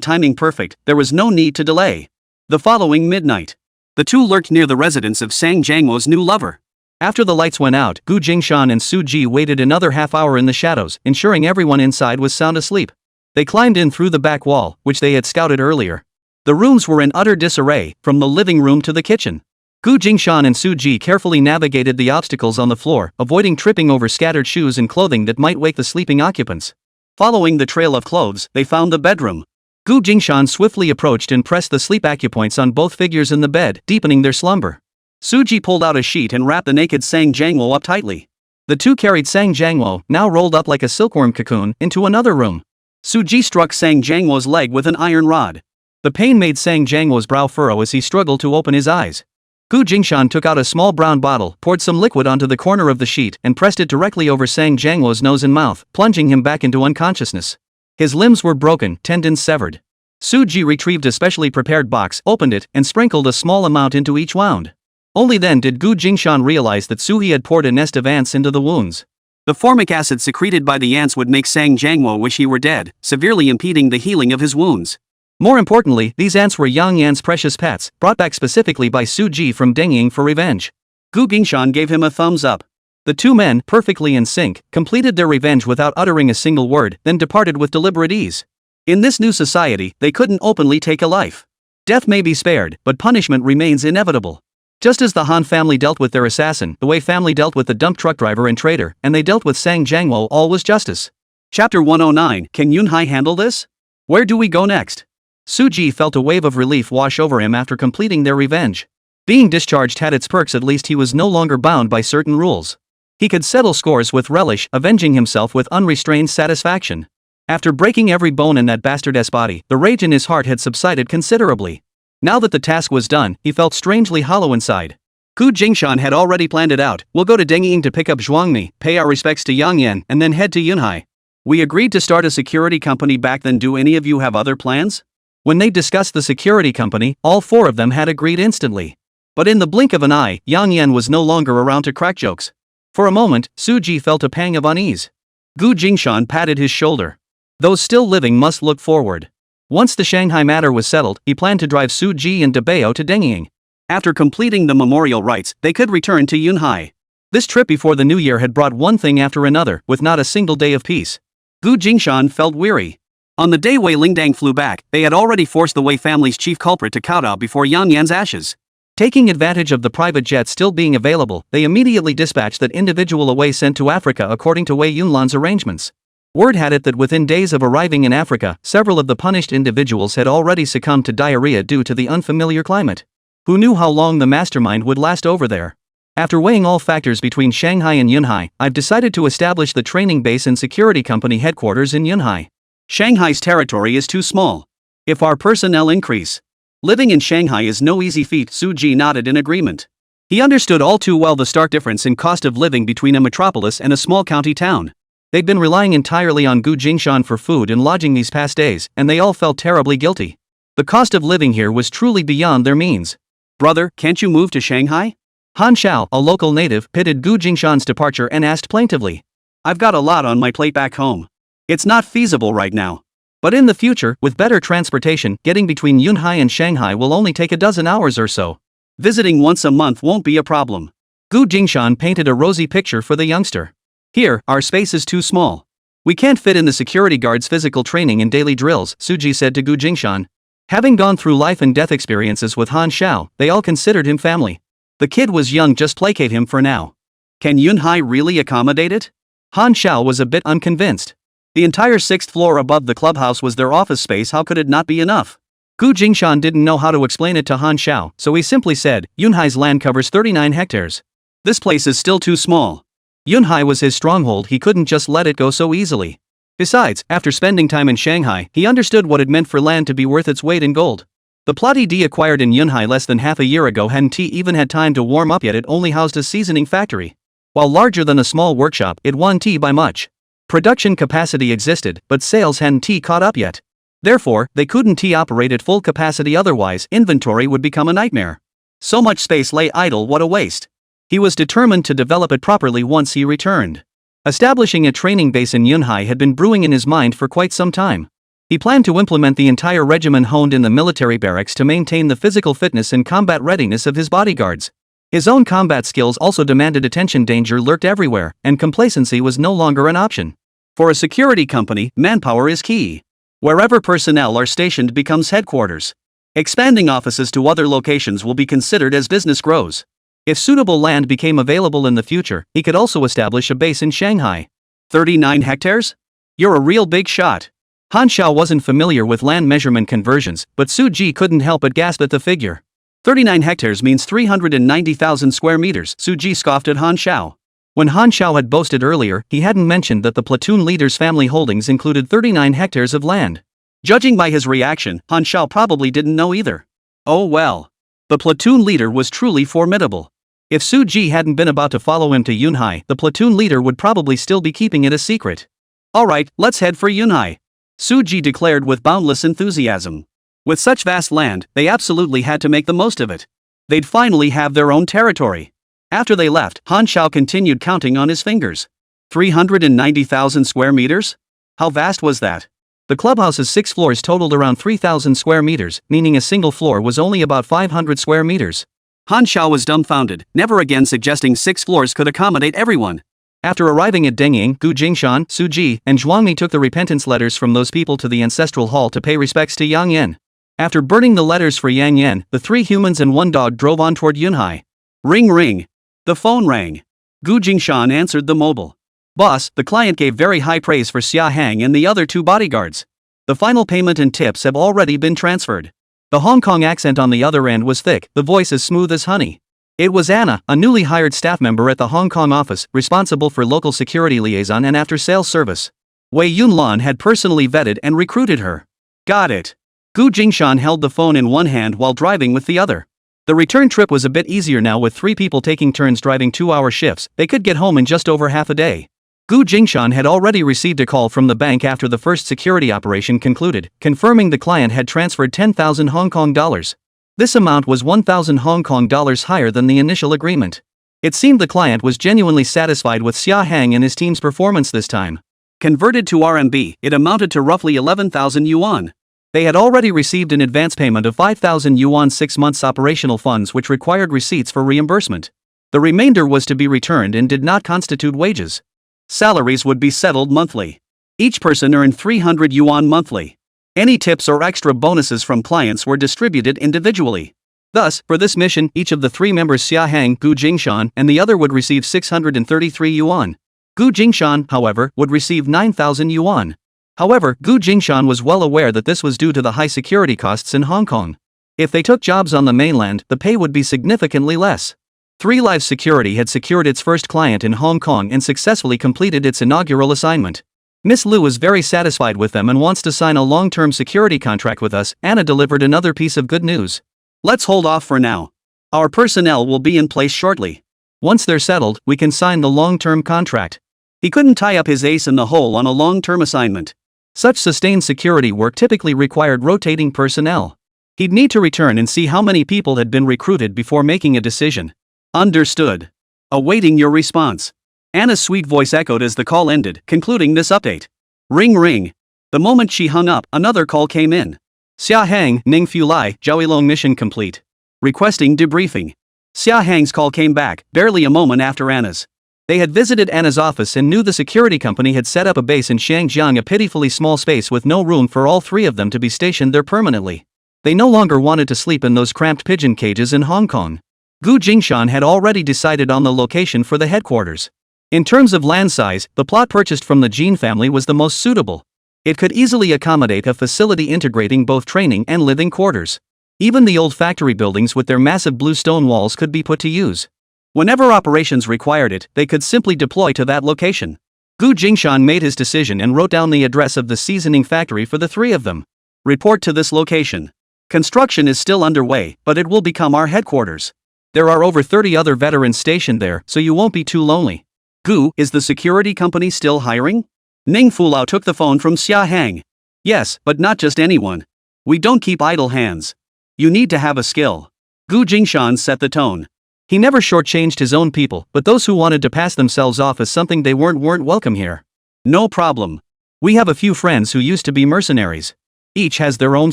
timing perfect, there was no need to delay. The following midnight, the two lurked near the residence of Sang Jiangwo's new lover. After the lights went out, Gu Jingshan and Su Ji waited another half hour in the shadows, ensuring everyone inside was sound asleep. They climbed in through the back wall, which they had scouted earlier. The rooms were in utter disarray, from the living room to the kitchen. Gu Jingshan and Su Ji carefully navigated the obstacles on the floor, avoiding tripping over scattered shoes and clothing that might wake the sleeping occupants. Following the trail of clothes, they found the bedroom. Gu Jingshan swiftly approached and pressed the sleep acupoints on both figures in the bed, deepening their slumber. Su Ji pulled out a sheet and wrapped the naked Sang Jiangwo up tightly. The two carried Sang Jiangwo, now rolled up like a silkworm cocoon, into another room. Su Ji struck Sang Jiangwo's leg with an iron rod. The pain made Sang Jiangwo's brow furrow as he struggled to open his eyes. Gu Jingshan took out a small brown bottle, poured some liquid onto the corner of the sheet, and pressed it directly over Sang Jiangwo's nose and mouth, plunging him back into unconsciousness. His limbs were broken, tendons severed. Su Ji retrieved a specially prepared box, opened it, and sprinkled a small amount into each wound. Only then did Gu Jingshan realize that Su He had poured a nest of ants into the wounds. The formic acid secreted by the ants would make Sang Jiangwo wish he were dead, severely impeding the healing of his wounds. More importantly, these ants were Yang Yan's precious pets, brought back specifically by Su Ji from Deng Ying for revenge. Gu Jingshan gave him a thumbs up. The two men, perfectly in sync, completed their revenge without uttering a single word, then departed with deliberate ease. In this new society, they couldn't openly take a life. Death may be spared, but punishment remains inevitable. Just as the Han family dealt with their assassin, the Wei family dealt with the dump truck driver and traitor, and they dealt with Sang Jiangwo, all was justice. Chapter 109, Can Yunhai handle this? Where do we go next? Su Ji felt a wave of relief wash over him after completing their revenge. Being discharged had its perks, at least he was no longer bound by certain rules. He could settle scores with relish, avenging himself with unrestrained satisfaction. After breaking every bone in that bastard's body, the rage in his heart had subsided considerably. Now that the task was done, he felt strangely hollow inside. Gu Jingshan had already planned it out. We'll go to Deng Ying to pick up Zhuangmi, pay our respects to Yang Yan, and then head to Yunhai. We agreed to start a security company back then. Do any of you have other plans? When they discussed the security company, all four of them had agreed instantly. But in the blink of an eye, Yang Yan was no longer around to crack jokes. For a moment, Su Ji felt a pang of unease. Gu Jingshan patted his shoulder. Those still living must look forward. Once the Shanghai matter was settled, he planned to drive Su Ji and De Bao to Deng Ying. After completing the memorial rites, they could return to Yunhai. This trip before the new year had brought one thing after another, with not a single day of peace. Jingshan felt weary. On the day Wei Lingdang flew back, they had already forced the Wei family's chief culprit to kowtow before Yang Yan's ashes. Taking advantage of the private jet still being available, they immediately dispatched that individual away sent to Africa according to Wei Yunlan's arrangements. Word had it that within days of arriving in Africa, several of the punished individuals had already succumbed to diarrhea due to the unfamiliar climate. Who knew how long the mastermind would last over there? After weighing all factors between Shanghai and Yunhai, I've decided to establish the training base and security company headquarters in Yunhai. Shanghai's territory is too small. If our personnel increase, living in Shanghai is no easy feat. Suji nodded in agreement. He understood all too well the stark difference in cost of living between a metropolis and a small county town. They'd been relying entirely on Jingshan for food and lodging these past days, and they all felt terribly guilty. The cost of living here was truly beyond their means. Brother, can't you move to Shanghai? Han Xiao, a local native, pitied Jingshan's departure and asked plaintively. I've got a lot on my plate back home. It's not feasible right now. But in the future, with better transportation, getting between Yunhai and Shanghai will only take a dozen hours or so. Visiting once a month won't be a problem. Jingshan painted a rosy picture for the youngster. Here, our space is too small. We can't fit in the security guard's physical training and daily drills, Suji said to Jingshan. Having gone through life and death experiences with Han Xiao, they all considered him family. The kid was young, just placate him for now. Can Yunhai really accommodate it? Han Xiao was a bit unconvinced. The entire 6th floor above the clubhouse was their office space. How could it not be enough? Jingshan didn't know how to explain it to Han Xiao, so he simply said, Yunhai's land covers 39 hectares. This place is still too small. Yunhai was his stronghold, he couldn't just let it go so easily. Besides, after spending time in Shanghai, he understood what it meant for land to be worth its weight in gold. The plot he'd acquired in Yunhai less than half a year ago hadn't even had time to warm up yet. It only housed a seasoning factory. While larger than a small workshop, it won by much. Production capacity existed, but sales hadn't caught up yet. Therefore, they couldn't operate at full capacity, otherwise inventory would become a nightmare. So much space lay idle, what a waste. He was determined to develop it properly once he returned. Establishing a training base in Yunhai had been brewing in his mind for quite some time. He planned to implement the entire regimen honed in the military barracks to maintain the physical fitness and combat readiness of his bodyguards. His own combat skills also demanded attention. Danger lurked everywhere, and complacency was no longer an option. For a security company, manpower is key. Wherever personnel are stationed becomes headquarters. Expanding offices to other locations will be considered as business grows. If suitable land became available in the future, he could also establish a base in Shanghai. 39 hectares? You're a real big shot. Han Xiao wasn't familiar with land measurement conversions, but Su Ji couldn't help but gasp at the figure. 39 hectares means 390,000 square meters, Su Ji scoffed at Han Xiao. When Han Xiao had boasted earlier, he hadn't mentioned that the platoon leader's family holdings included 39 hectares of land. Judging by his reaction, Han Xiao probably didn't know either. Oh well. The platoon leader was truly formidable. If Su Ji hadn't been about to follow him to Yunhai, the platoon leader would probably still be keeping it a secret. Alright, let's head for Yunhai, Su Ji declared with boundless enthusiasm. With such vast land, they absolutely had to make the most of it. They'd finally have their own territory. After they left, Han Xiao continued counting on his fingers. 390,000 square meters? How vast was that? The clubhouse's 6 floors totaled around 3,000 square meters, meaning a single floor was only about 500 square meters. Han Xiao was dumbfounded, never again suggesting 6 floors could accommodate everyone. After arriving at Dengying, Jingshan, Su Ji, and Zhuangmi took the repentance letters from those people to the ancestral hall to pay respects to Yang Yan. After burning the letters for Yang Yan, the 3 humans and 1 dog drove on toward Yunhai. Ring ring. The phone rang. Jingshan answered the mobile. Boss, the client gave very high praise for Xia Hang and the other 2 bodyguards. The final payment and tips have already been transferred. The Hong Kong accent on the other end was thick, the voice as smooth as honey. It was Anna, a newly hired staff member at the Hong Kong office, responsible for local security liaison and after-sales service. Wei Yunlan had personally vetted and recruited her. Got it. Jingshan held the phone in one hand while driving with the other. The return trip was a bit easier now with 3 people taking turns driving 2-hour shifts. They could get home in just over half a day. Jingshan had already received a call from the bank after the first security operation concluded, confirming the client had transferred 10,000 Hong Kong dollars. This amount was 1,000 Hong Kong dollars higher than the initial agreement. It seemed the client was genuinely satisfied with Xia Hang and his team's performance this time. Converted to RMB, it amounted to roughly 11,000 yuan. They had already received an advance payment of 5,000 yuan 6 months operational funds which required receipts for reimbursement. The remainder was to be returned and did not constitute wages. Salaries would be settled monthly. Each person earned 300 yuan monthly. Any tips or extra bonuses from clients were distributed individually. Thus, for this mission, each of the three members Xia Hang, Gu Jingshan, and the other would receive 633 yuan. Gu Jingshan, however, would receive 9,000 yuan. However, Gu Jingshan was well aware that this was due to the high security costs in Hong Kong. If they took jobs on the mainland, the pay would be significantly less. 3 Live Security had secured its first client in Hong Kong and successfully completed its inaugural assignment. Miss Liu is very satisfied with them and wants to sign a long-term security contract with us. Anna delivered another piece of good news. Let's hold off for now. Our personnel will be in place shortly. Once they're settled, we can sign the long-term contract. He couldn't tie up his ace in the hole on a long-term assignment. Such sustained security work typically required rotating personnel. He'd need to return and see how many people had been recruited before making a decision. Understood. Awaiting your response. Anna's sweet voice echoed as the call ended, concluding this update. Ring ring. The moment she hung up, another call came in. Xia Hang, Ning Fu Lai, Zhaoilong mission complete. Requesting debriefing. Xia Hang's call came back, barely a moment after Anna's. They had visited Anna's office and knew the security company had set up a base in Shangjiang, a pitifully small space with no room for all 3 of them to be stationed there permanently. They no longer wanted to sleep in those cramped pigeon cages in Hong Kong. Gu Jingshan had already decided on the location for the headquarters. In terms of land size, the plot purchased from the Jin family was the most suitable. It could easily accommodate a facility integrating both training and living quarters. Even the old factory buildings with their massive blue stone walls could be put to use. Whenever operations required it, they could simply deploy to that location. Gu Jingshan made his decision and wrote down the address of the seasoning factory for the 3 of them. Report to this location. Construction is still underway, but it will become our headquarters. There are over 30 other veterans stationed there, so you won't be too lonely. Gu, is the security company still hiring? Ning Fulao took the phone from Xia Hang. Yes, but not just anyone. We don't keep idle hands. You need to have a skill. Gu Jingshan set the tone. He never shortchanged his own people, but those who wanted to pass themselves off as something they weren't welcome here. No problem. We have a few friends who used to be mercenaries. Each has their own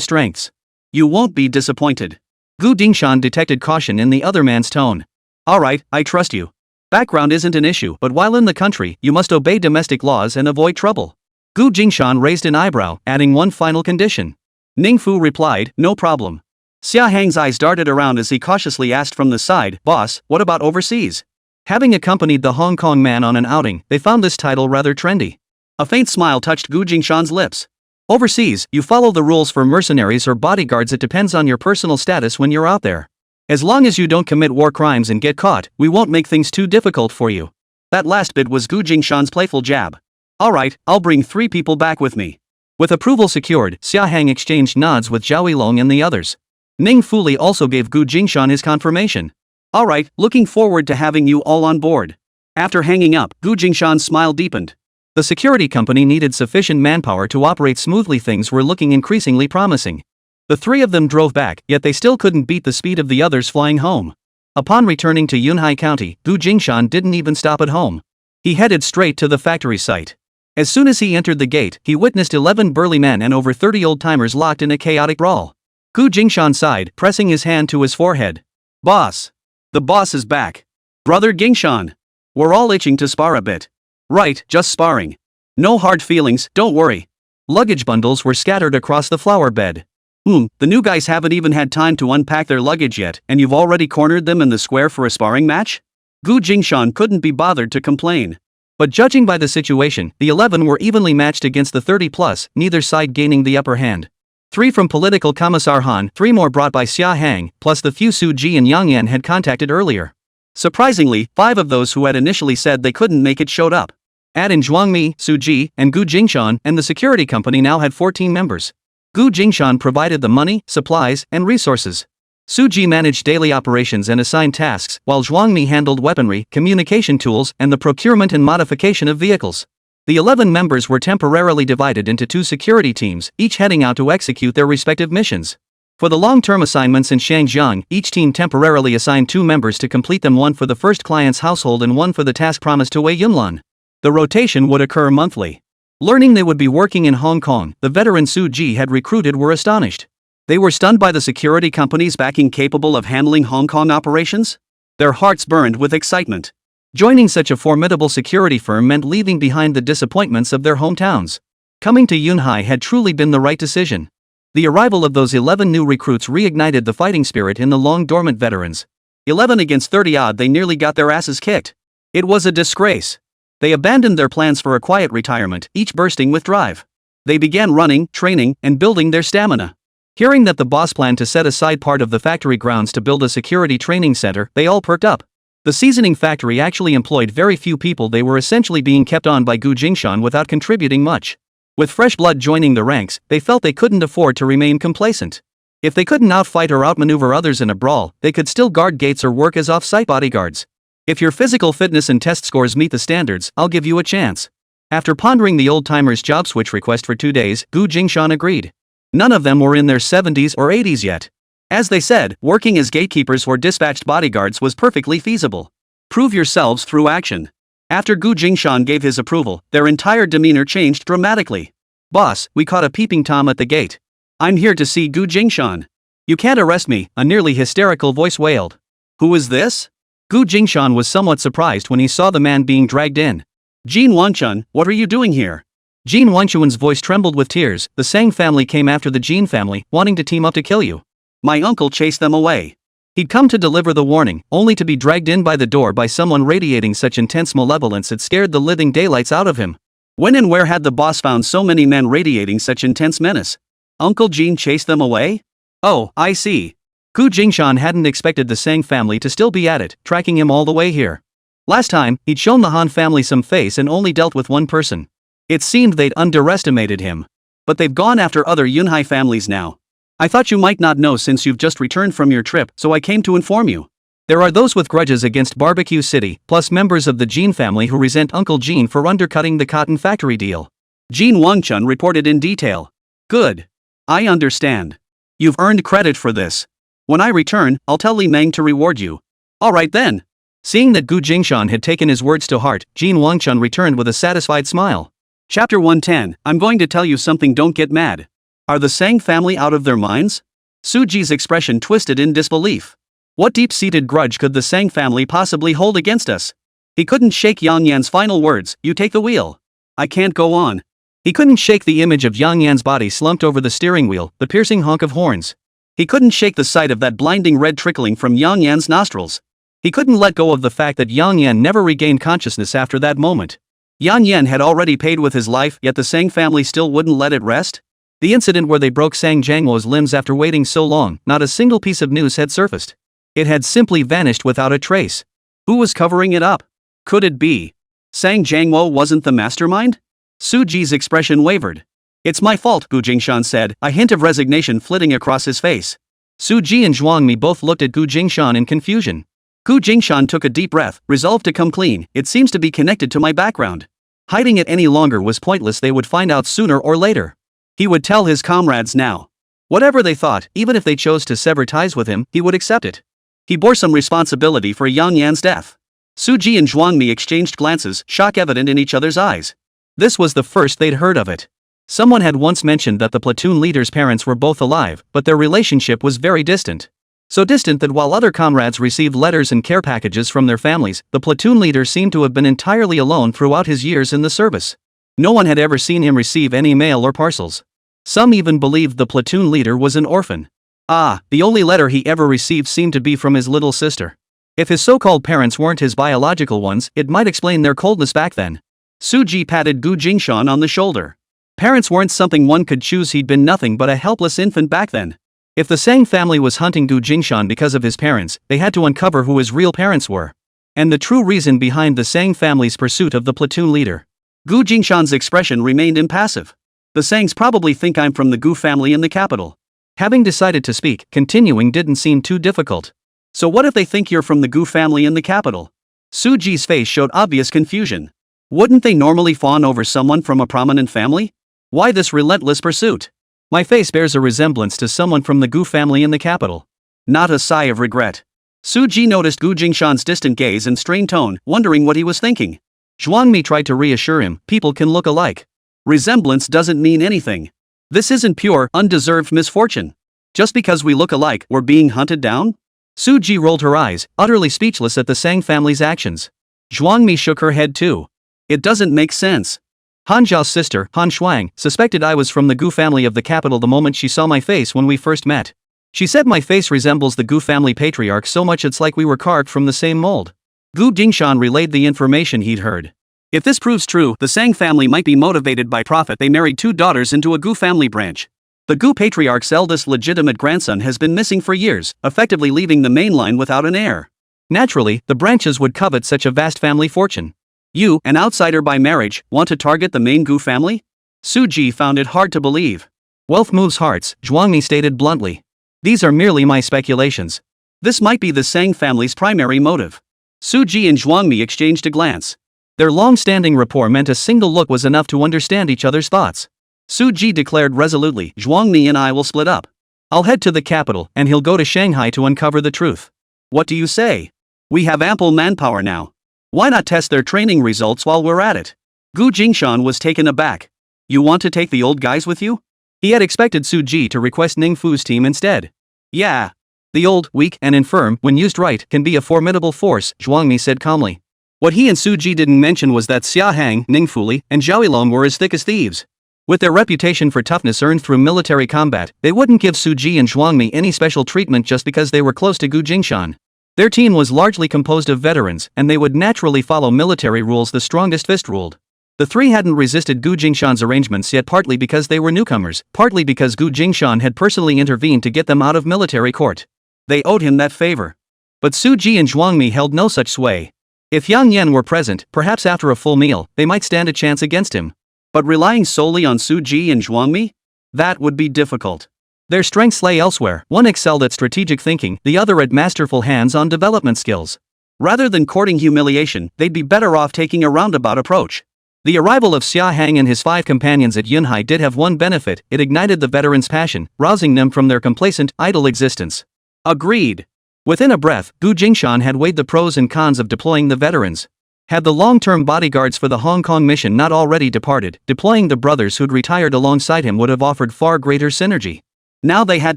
strengths. You won't be disappointed. Gu Jingshan detected caution in the other man's tone. Alright, I trust you. Background isn't an issue, but while in the country, you must obey domestic laws and avoid trouble. Gu Jingshan raised an eyebrow, adding one final condition. Ning Fu replied, no problem. Xia Hang's eyes darted around as he cautiously asked from the side, boss, what about overseas? Having accompanied the Hong Kong man on an outing, they found this title rather trendy. A faint smile touched Gu Jingshan's lips. Overseas, you follow the rules for mercenaries or bodyguards. It depends on your personal status when you're out there. As long as you don't commit war crimes and get caught, we won't make things too difficult for you. That last bit was Gu Jingshan's playful jab. Alright, I'll bring 3 people back with me. With approval secured, Xia Hang exchanged nods with Zhaoilong and the others. Ning Fuli also gave Gu Jingshan his confirmation. Alright, looking forward to having you all on board. After hanging up, Gu Jingshan's smile deepened. The security company needed sufficient manpower to operate smoothly. Things were looking increasingly promising. The 3 of them drove back, yet they still couldn't beat the speed of the others flying home. Upon returning to Yunhai County, Gu Jingshan didn't even stop at home. He headed straight to the factory site. As soon as he entered the gate, he witnessed 11 burly men and over 30 old-timers locked in a chaotic brawl. Gu Jingshan sighed, pressing his hand to his forehead. Boss. The boss is back. Brother Gingshan. We're all itching to spar a bit. Right, just sparring. No hard feelings, don't worry. Luggage bundles were scattered across the flower bed. The new guys haven't even had time to unpack their luggage yet, and you've already cornered them in the square for a sparring match? Gu Jingshan couldn't be bothered to complain. But judging by the situation, the 11 were evenly matched against the 30+, neither side gaining the upper hand. 3 from political Commissar Han, 3 more brought by Xia Hang, plus the few Su Ji and Yang Yan had contacted earlier. Surprisingly, 5 of those who had initially said they couldn't make it showed up. Add in Zhuangmi, Su Ji, and Gu Jingshan, and the security company now had 14 members. Gu Jingshan provided the money, supplies, and resources. Su Ji managed daily operations and assigned tasks, while Zhuangmi handled weaponry, communication tools, and the procurement and modification of vehicles. The 11 members were temporarily divided into 2 security teams, each heading out to execute their respective missions. For the long-term assignments in Shangjiang, each team temporarily assigned 2 members to complete them, 1 for the first client's household and 1 for the task promised to Wei Yunlan. The rotation would occur monthly. Learning they would be working in Hong Kong, the veteran Su Ji had recruited were astonished. They were stunned by the security company's backing capable of handling Hong Kong operations. Their hearts burned with excitement. Joining such a formidable security firm meant leaving behind the disappointments of their hometowns. Coming to Yunhai had truly been the right decision. The arrival of those 11 new recruits reignited the fighting spirit in the long-dormant veterans. 11 against 30-odd, they nearly got their asses kicked. It was a disgrace. They abandoned their plans for a quiet retirement, each bursting with drive. They began running, training, and building their stamina. Hearing that the boss planned to set aside part of the factory grounds to build a security training center, they all perked up. The seasoning factory actually employed very few people. They were essentially being kept on by Jingshan without contributing much. With fresh blood joining the ranks, they felt they couldn't afford to remain complacent. If they couldn't outfight or outmaneuver others in a brawl, they could still guard gates or work as off-site bodyguards. If your physical fitness and test scores meet the standards, I'll give you a chance. After pondering the old-timer's job switch request for 2 days, Jingshan agreed. None of them were in their 70s or 80s yet. As they said, working as gatekeepers or dispatched bodyguards was perfectly feasible. Prove yourselves through action. After Jingshan gave his approval, their entire demeanor changed dramatically. Boss, we caught a peeping Tom at the gate. I'm here to see Jingshan. You can't arrest me, a nearly hysterical voice wailed. Who is this? Jingshan was somewhat surprised when he saw the man being dragged in. Jin Wanchun, what are you doing here? Jin Wanchun's voice trembled with tears. The Sang family came after the Jin family, wanting to team up to kill you. My uncle chased them away. He'd come to deliver the warning, only to be dragged in by the door by someone radiating such intense malevolence it scared the living daylights out of him. When and where had the boss found so many men radiating such intense menace? Uncle Jin chased them away? Oh, I see. Jingshan hadn't expected the Sang family to still be at it, tracking him all the way here. Last time, he'd shown the Han family some face and only dealt with one person. It seemed they'd underestimated him. But they've gone after other Yunhai families now. I thought you might not know since you've just returned from your trip, so I came to inform you. There are those with grudges against Barbecue City, plus members of the Jin family who resent Uncle Jin for undercutting the cotton factory deal. Jin Wangchun reported in detail. Good. I understand. You've earned credit for this. When I return, I'll tell Li Meng to reward you. Alright then. Seeing that Jingshan had taken his words to heart, Jin Wangchun returned with a satisfied smile. Chapter 110, I'm going to tell you something, don't get mad. Are the Sang family out of their minds? Suji's expression twisted in disbelief. What deep-seated grudge could the Sang family possibly hold against us? He couldn't shake Yang Yan's final words, you take the wheel. I can't go on. He couldn't shake the image of Yang Yan's body slumped over the steering wheel, the piercing honk of horns. He couldn't shake the sight of that blinding red trickling from Yang Yan's nostrils. He couldn't let go of the fact that Yang Yan never regained consciousness after that moment. Yang Yan had already paid with his life, yet the Sang family still wouldn't let it rest? The incident where they broke Sang Jiangwo's limbs after waiting so long, not a single piece of news had surfaced. It had simply vanished without a trace. Who was covering it up? Could it be Sang Jiangwo wasn't the mastermind? Suji's expression wavered. It's my fault, Jingshan said, a hint of resignation flitting across his face. Suji and Zhuangmi both looked at Jingshan in confusion. Jingshan took a deep breath, resolved to come clean. It seems to be connected to my background. Hiding it any longer was pointless, they would find out sooner or later. He would tell his comrades now. Whatever they thought, even if they chose to sever ties with him, he would accept it. He bore some responsibility for Yang Yan's death. Suji and Zhuangmi exchanged glances, shock evident in each other's eyes. This was the first they'd heard of it. Someone had once mentioned that the platoon leader's parents were both alive, but their relationship was very distant. So distant that while other comrades received letters and care packages from their families, the platoon leader seemed to have been entirely alone throughout his years in the service. No one had ever seen him receive any mail or parcels. Some even believed the platoon leader was an orphan. The only letter he ever received seemed to be from his little sister. If his so-called parents weren't his biological ones, it might explain their coldness back then. Suji patted Jingshan on the shoulder. Parents weren't something one could choose, he'd been nothing but a helpless infant back then. If the Sang family was hunting Jingshan because of his parents, they had to uncover who his real parents were. And the true reason behind the Sang family's pursuit of the platoon leader. Jingshan's expression remained impassive. The Sangs probably think I'm from the Gu family in the capital. Having decided to speak, continuing didn't seem too difficult. So what if they think you're from the Gu family in the capital? Suji's face showed obvious confusion. Wouldn't they normally fawn over someone from a prominent family? Why this relentless pursuit? My face bears a resemblance to someone from the Gu family in the capital. Not a sigh of regret. Suji noticed Jingshan's distant gaze and strained tone, wondering what he was thinking. Zhuangmi tried to reassure him, people can look alike. Resemblance doesn't mean anything. This isn't pure, undeserved misfortune. Just because we look alike, we're being hunted down? Su Ji rolled her eyes, utterly speechless at the Sang family's actions. Zhuangmi shook her head too. It doesn't make sense. Han Zhao's sister, Han Shuang, suspected I was from the Gu family of the capital the moment she saw my face when we first met. She said my face resembles the Gu family patriarch so much it's like we were carved from the same mold. Gu Jingshan relayed the information he'd heard. If this proves true, the Sang family might be motivated by profit. They married 2 daughters into a Gu family branch. The Gu patriarch's eldest legitimate grandson has been missing for years, effectively leaving the main line without an heir. Naturally, the branches would covet such a vast family fortune. You, an outsider by marriage, want to target the main Gu family? Su Ji found it hard to believe. Wealth moves hearts, Zhuangmi stated bluntly. These are merely my speculations. This might be the Sang family's primary motive. Su Ji and Zhuangmi exchanged a glance. Their long-standing rapport meant a single look was enough to understand each other's thoughts. Su Ji declared resolutely, Zhuangmi and I will split up. I'll head to the capital, and he'll go to Shanghai to uncover the truth. What do you say? We have ample manpower now. Why not test their training results while we're at it? Gu Jingshan was taken aback. You want to take the old guys with you? He had expected Su Ji to request Ning Fu's team instead. Yeah. The old, weak, and infirm, when used right, can be a formidable force, Zhuangmi said calmly. What he and Su Ji didn't mention was that Xia Hang, Ning Fuli, and Zhao Yilong were as thick as thieves. With their reputation for toughness earned through military combat, they wouldn't give Su Ji and Zhuangmi any special treatment just because they were close to Gu Jingshan. Their team was largely composed of veterans, and they would naturally follow military rules the strongest fist ruled. The 3 hadn't resisted Gu Jingshan's arrangements yet, partly because they were newcomers, partly because Gu Jingshan had personally intervened to get them out of military court. They owed him that favor. But Su Ji and Zhuangmi held no such sway. If Yang Yan were present, perhaps after a full meal, they might stand a chance against him. But relying solely on Su Ji and Zhuangmi? That would be difficult. Their strengths lay elsewhere. One excelled at strategic thinking, the other at masterful hands-on development skills. Rather than courting humiliation, they'd be better off taking a roundabout approach. The arrival of Xia Hang and his 5 companions at Yunhai did have one benefit: it ignited the veterans' passion, rousing them from their complacent, idle existence. Agreed. Within a breath, Gu Jingshan had weighed the pros and cons of deploying the veterans. Had the long-term bodyguards for the Hong Kong mission not already departed, deploying the brothers who'd retired alongside him would have offered far greater synergy. Now they had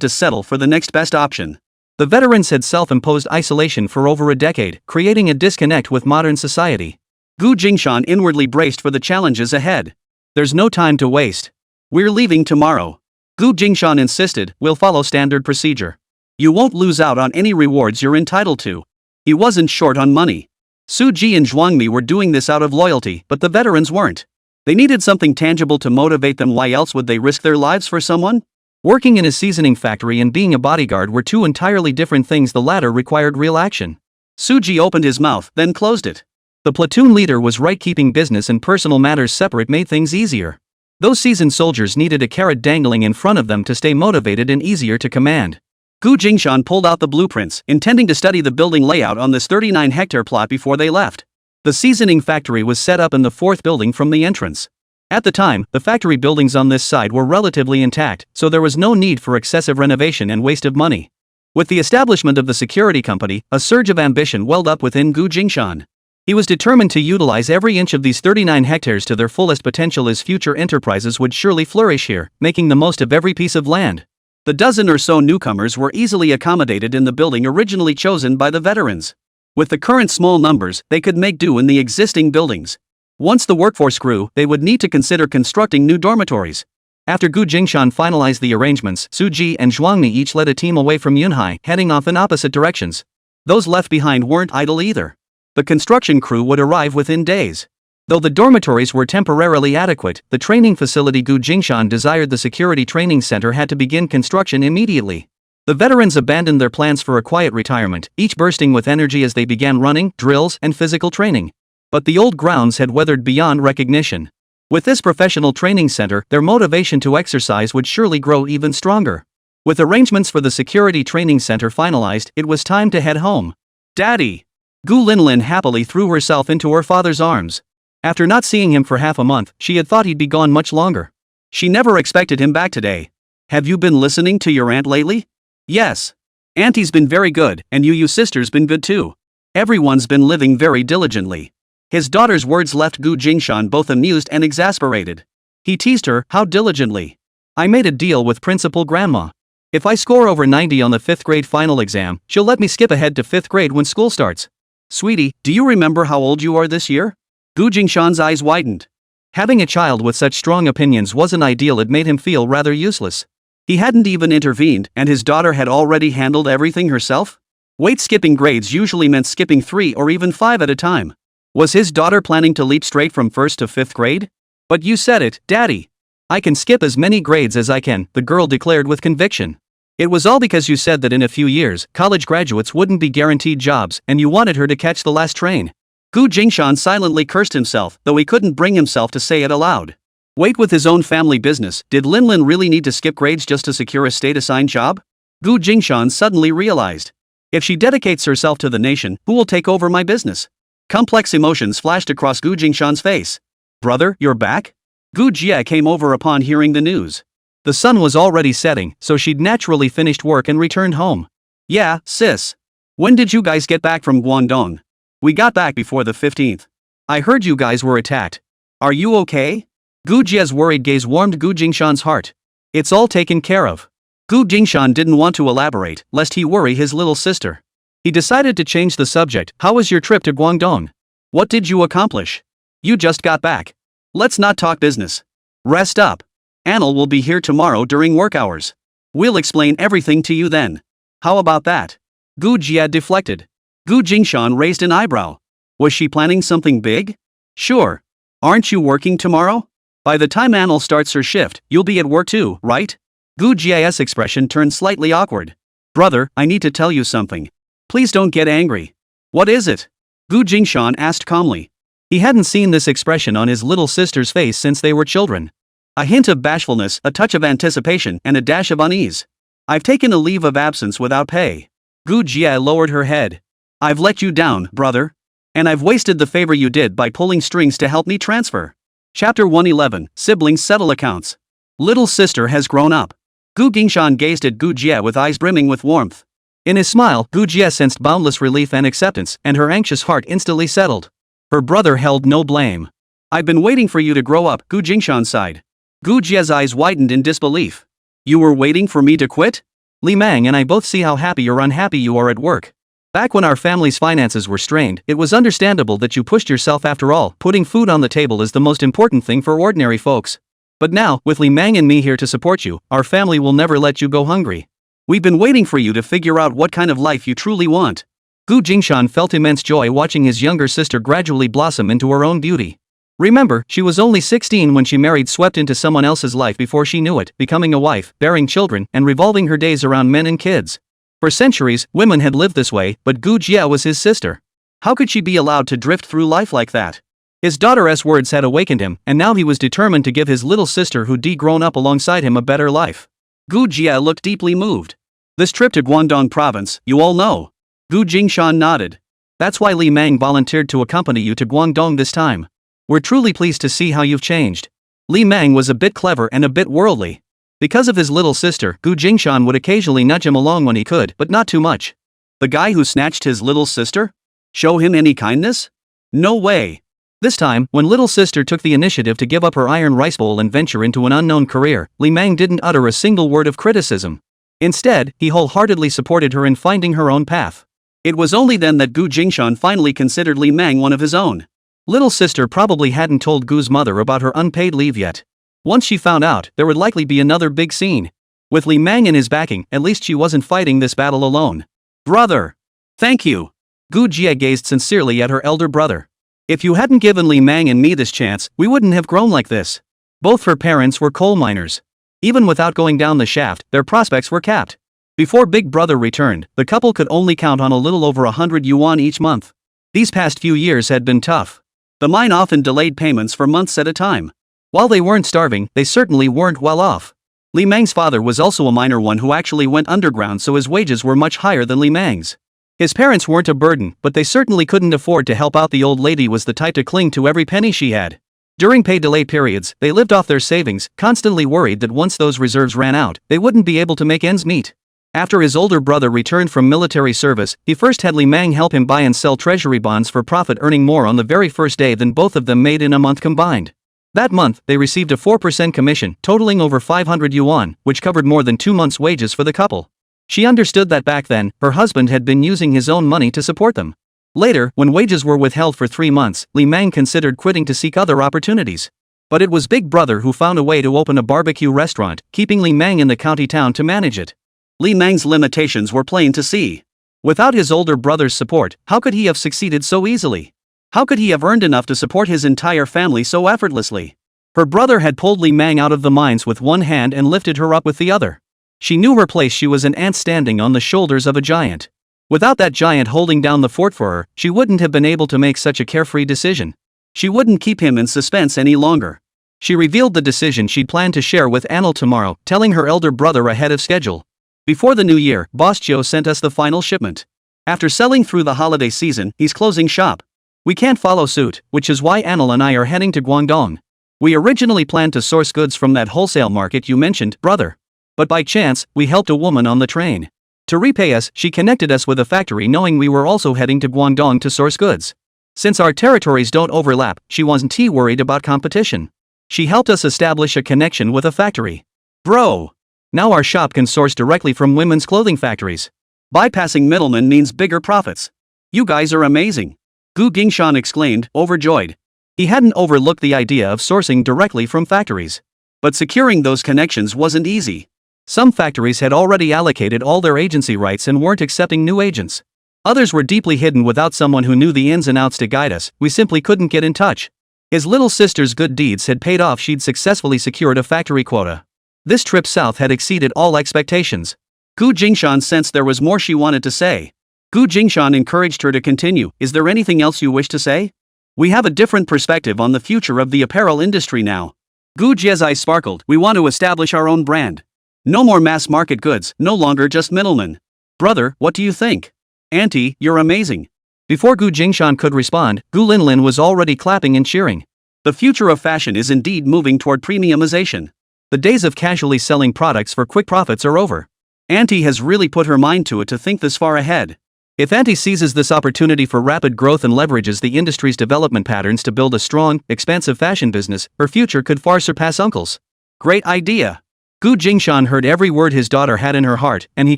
to settle for the next best option. The veterans had self-imposed isolation for over a decade, creating a disconnect with modern society. Gu Jingshan inwardly braced for the challenges ahead. There's no time to waste. We're leaving tomorrow. Gu Jingshan insisted, we'll follow standard procedure. You won't lose out on any rewards you're entitled to. He wasn't short on money. Su Ji and Zhuangmi were doing this out of loyalty, but the veterans weren't. They needed something tangible to motivate them. Why else would they risk their lives for someone? Working in a seasoning factory and being a bodyguard were 2 entirely different things. The latter required real action. Su Ji opened his mouth, then closed it. The platoon leader was right. Keeping business and personal matters separate made things easier. Those seasoned soldiers needed a carrot dangling in front of them to stay motivated and easier to command. Gu Jingshan pulled out the blueprints, intending to study the building layout on this 39-hectare plot before they left. The seasoning factory was set up in the 4th building from the entrance. At the time, the factory buildings on this side were relatively intact, so there was no need for excessive renovation and waste of money. With the establishment of the security company, a surge of ambition welled up within Gu Jingshan. He was determined to utilize every inch of these 39 hectares to their fullest potential, as future enterprises would surely flourish here, making the most of every piece of land. The dozen or so newcomers were easily accommodated in the building originally chosen by the veterans. With the current small numbers, they could make do in the existing buildings. Once the workforce grew, they would need to consider constructing new dormitories. After Gu Jingshan finalized the arrangements, Su Ji and Zhuangmi each led a team away from Yunhai, heading off in opposite directions. Those left behind weren't idle either. The construction crew would arrive within days. Though the dormitories were temporarily adequate, the training facility Gu Jingshan desired, the security training center, had to begin construction immediately. The veterans abandoned their plans for a quiet retirement, each bursting with energy as they began running, drills, and physical training. But the old grounds had weathered beyond recognition. With this professional training center, their motivation to exercise would surely grow even stronger. With arrangements for the security training center finalized, it was time to head home. Daddy! Gu Linlin happily threw herself into her father's arms. After not seeing him for half a month, she had thought he'd be gone much longer. She never expected him back today. Have you been listening to your aunt lately? Yes. Auntie's been very good, and you sister's been good too. Everyone's been living very diligently. His daughter's words left Gu Jingshan both amused and exasperated. He teased her, how diligently? I made a deal with Principal Grandma. If I score over 90 on the 5th grade final exam, she'll let me skip ahead to 5th grade when school starts. Sweetie, do you remember how old you are this year? Gu Jingshan's eyes widened. Having a child with such strong opinions wasn't ideal. It made him feel rather useless. He hadn't even intervened, and his daughter had already handled everything herself? Wait, skipping grades usually meant skipping 3 or even 5 at a time. Was his daughter planning to leap straight from 1st to 5th grade? But you said it, Daddy. I can skip as many grades as I can, the girl declared with conviction. It was all because you said that in a few years, college graduates wouldn't be guaranteed jobs, and you wanted her to catch the last train. Gu Jingshan silently cursed himself, though he couldn't bring himself to say it aloud. Wait, with his own family business, did Linlin really need to skip grades just to secure a state-assigned job? Gu Jingshan suddenly realized. If she dedicates herself to the nation, who will take over my business? Complex emotions flashed across Gu Jingshan's face. Brother, you're back? Gu Jie came over upon hearing the news. The sun was already setting, so she'd naturally finished work and returned home. Yeah, sis. When did you guys get back from Guangdong? We got back before the 15th. I heard you guys were attacked. Are you okay? Gu Jie's worried gaze warmed Gu Jingshan's heart. It's all taken care of. Gu Jingshan didn't want to elaborate, lest he worry his little sister. He decided to change the subject. How was your trip to Guangdong? What did you accomplish? You just got back. Let's not talk business. Rest up. Anil will be here tomorrow during work hours. We'll explain everything to you then. How about that? Gu Jie deflected. Gu Jingshan raised an eyebrow. Was she planning something big? Sure. Aren't you working tomorrow? By the time Anil starts her shift, you'll be at work too, right? Gu Jie's expression turned slightly awkward. Brother, I need to tell you something. Please don't get angry. What is it? Gu Jingshan asked calmly. He hadn't seen this expression on his little sister's face since they were children. A hint of bashfulness, a touch of anticipation, and a dash of unease. I've taken a leave of absence without pay. Gu Jie lowered her head. I've let you down, brother. And I've wasted the favor you did by pulling strings to help me transfer. Chapter 111, Siblings Settle Accounts. Little sister has grown up. Gu Jingshan gazed at Gu Jie with eyes brimming with warmth. In his smile, Gu Jie sensed boundless relief and acceptance, and her anxious heart instantly settled. Her brother held no blame. I've been waiting for you to grow up, Gu Jingshan sighed. Gu Jie's eyes widened in disbelief. You were waiting for me to quit? Li Mang and I both see how happy or unhappy you are at work. Back when our family's finances were strained, it was understandable that you pushed yourself. After all, putting food on the table is the most important thing for ordinary folks. But now, with Li Mang and me here to support you, our family will never let you go hungry. We've been waiting for you to figure out what kind of life you truly want. Gu Jingshan felt immense joy watching his younger sister gradually blossom into her own beauty. Remember, she was only 16 when she married, swept into someone else's life before she knew it, becoming a wife, bearing children, and revolving her days around men and kids. For centuries, women had lived this way, but Gu Jie was his sister. How could she be allowed to drift through life like that? His daughter's words had awakened him, and now he was determined to give his little sister who'd grown up alongside him a better life. Gu Jie looked deeply moved. This trip to Guangdong province, you all know. Gu Jingshan nodded. That's why Li Mang volunteered to accompany you to Guangdong this time. We're truly pleased to see how you've changed. Li Mang was a bit clever and a bit worldly. Because of his little sister, Gu Jingshan would occasionally nudge him along when he could, but not too much. The guy who snatched his little sister? Show him any kindness? No way. This time, when little sister took the initiative to give up her iron rice bowl and venture into an unknown career, Li Mang didn't utter a single word of criticism. Instead, he wholeheartedly supported her in finding her own path. It was only then that Gu Jingshan finally considered Li Mang one of his own. Little sister probably hadn't told Gu's mother about her unpaid leave yet. Once she found out, there would likely be another big scene. With Li Mang in his backing, at least she wasn't fighting this battle alone. Brother! Thank you! Gu Jie gazed sincerely at her elder brother. If you hadn't given Li Mang and me this chance, we wouldn't have grown like this. Both her parents were coal miners. Even without going down the shaft, their prospects were capped. Before Big Brother returned, the couple could only count on a little over 100 yuan each month. These past few years had been tough. The mine often delayed payments for months at a time. While they weren't starving, they certainly weren't well off. Li Mang's father was also a miner, one who actually went underground, so his wages were much higher than Li Mang's. His parents weren't a burden, but they certainly couldn't afford to help out. The old lady was the type to cling to every penny she had. During pay delay periods, they lived off their savings, constantly worried that once those reserves ran out, they wouldn't be able to make ends meet. After his older brother returned from military service, he first had Li Mang help him buy and sell treasury bonds for profit, earning more on the very first day than both of them made in a month combined. That month, they received a 4% commission, totaling over 500 yuan, which covered more than 2 months' wages for the couple. She understood that back then, her husband had been using his own money to support them. Later, when wages were withheld for 3 months, Li Mang considered quitting to seek other opportunities. But it was Big Brother who found a way to open a barbecue restaurant, keeping Li Mang in the county town to manage it. Li Mang's limitations were plain to see. Without his older brother's support, how could he have succeeded so easily? How could he have earned enough to support his entire family so effortlessly? Her brother had pulled Li Mang out of the mines with one hand and lifted her up with the other. She knew her place. She was an ant standing on the shoulders of a giant. Without that giant holding down the fort for her, she wouldn't have been able to make such a carefree decision. She wouldn't keep him in suspense any longer. She revealed the decision she'd planned to share with Anil tomorrow, telling her elder brother ahead of schedule. Before the new year, Boss Joe sent us the final shipment. After selling through the holiday season, he's closing shop. We can't follow suit, which is why Anil and I are heading to Guangdong. We originally planned to source goods from that wholesale market you mentioned, brother. But by chance, we helped a woman on the train. To repay us, she connected us with a factory knowing we were also heading to Guangdong to source goods. Since our territories don't overlap, she wasn't too worried about competition. She helped us establish a connection with a factory. Bro! Now our shop can source directly from women's clothing factories. Bypassing middlemen means bigger profits. You guys are amazing. Gu Jingshan exclaimed, overjoyed. He hadn't overlooked the idea of sourcing directly from factories. But securing those connections wasn't easy. Some factories had already allocated all their agency rights and weren't accepting new agents. Others were deeply hidden without someone who knew the ins and outs to guide us. We simply couldn't get in touch. His little sister's good deeds had paid off. She'd successfully secured a factory quota. This trip south had exceeded all expectations. Gu Jingshan sensed there was more she wanted to say. Gu Jingshan encouraged her to continue. Is there anything else you wish to say? We have a different perspective on the future of the apparel industry now. Gu Jie's eyes sparkled. We want to establish our own brand. No more mass market goods, no longer just middlemen. Brother, what do you think? Auntie, you're amazing. Before Gu Jingshan could respond, Gu Linlin was already clapping and cheering. The future of fashion is indeed moving toward premiumization. The days of casually selling products for quick profits are over. Auntie has really put her mind to it to think this far ahead. If Auntie seizes this opportunity for rapid growth and leverages the industry's development patterns to build a strong, expansive fashion business, her future could far surpass Uncle's. Great idea. Gu Jingshan heard every word his daughter had in her heart, and he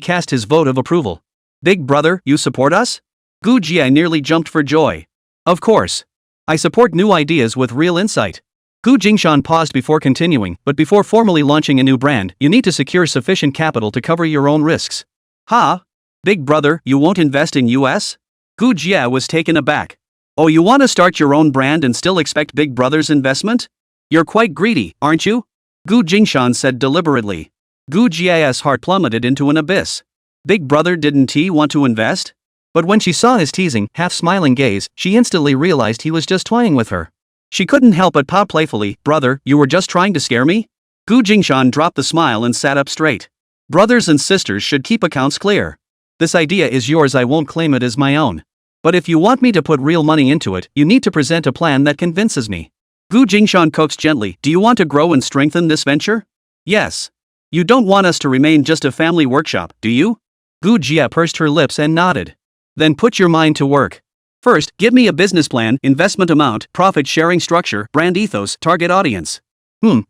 cast his vote of approval. Big brother, you support us? Gu Jie nearly jumped for joy. Of course. I support new ideas with real insight. Gu Jingshan paused before continuing, but before formally launching a new brand, you need to secure sufficient capital to cover your own risks. Huh? Big brother, you won't invest in US? Gu Jie was taken aback. Oh, you want to start your own brand and still expect Big Brother's investment? You're quite greedy, aren't you? Gu Jingshan said deliberately. Gu Jie's heart plummeted into an abyss. Big Brother didn't he want to invest? But when she saw his teasing, half-smiling gaze, she instantly realized he was just toying with her. She couldn't help but pout playfully. Brother, you were just trying to scare me? Gu Jingshan dropped the smile and sat up straight. Brothers and sisters should keep accounts clear. This idea is yours, I won't claim it as my own. But if you want me to put real money into it, you need to present a plan that convinces me. Gu Jingshan coaxed gently. Do you want to grow and strengthen this venture? Yes. You don't want us to remain just a family workshop, do you? Gu Jie pursed her lips and nodded. Then put your mind to work. First, give me a business plan, investment amount, profit sharing structure, brand ethos, target audience.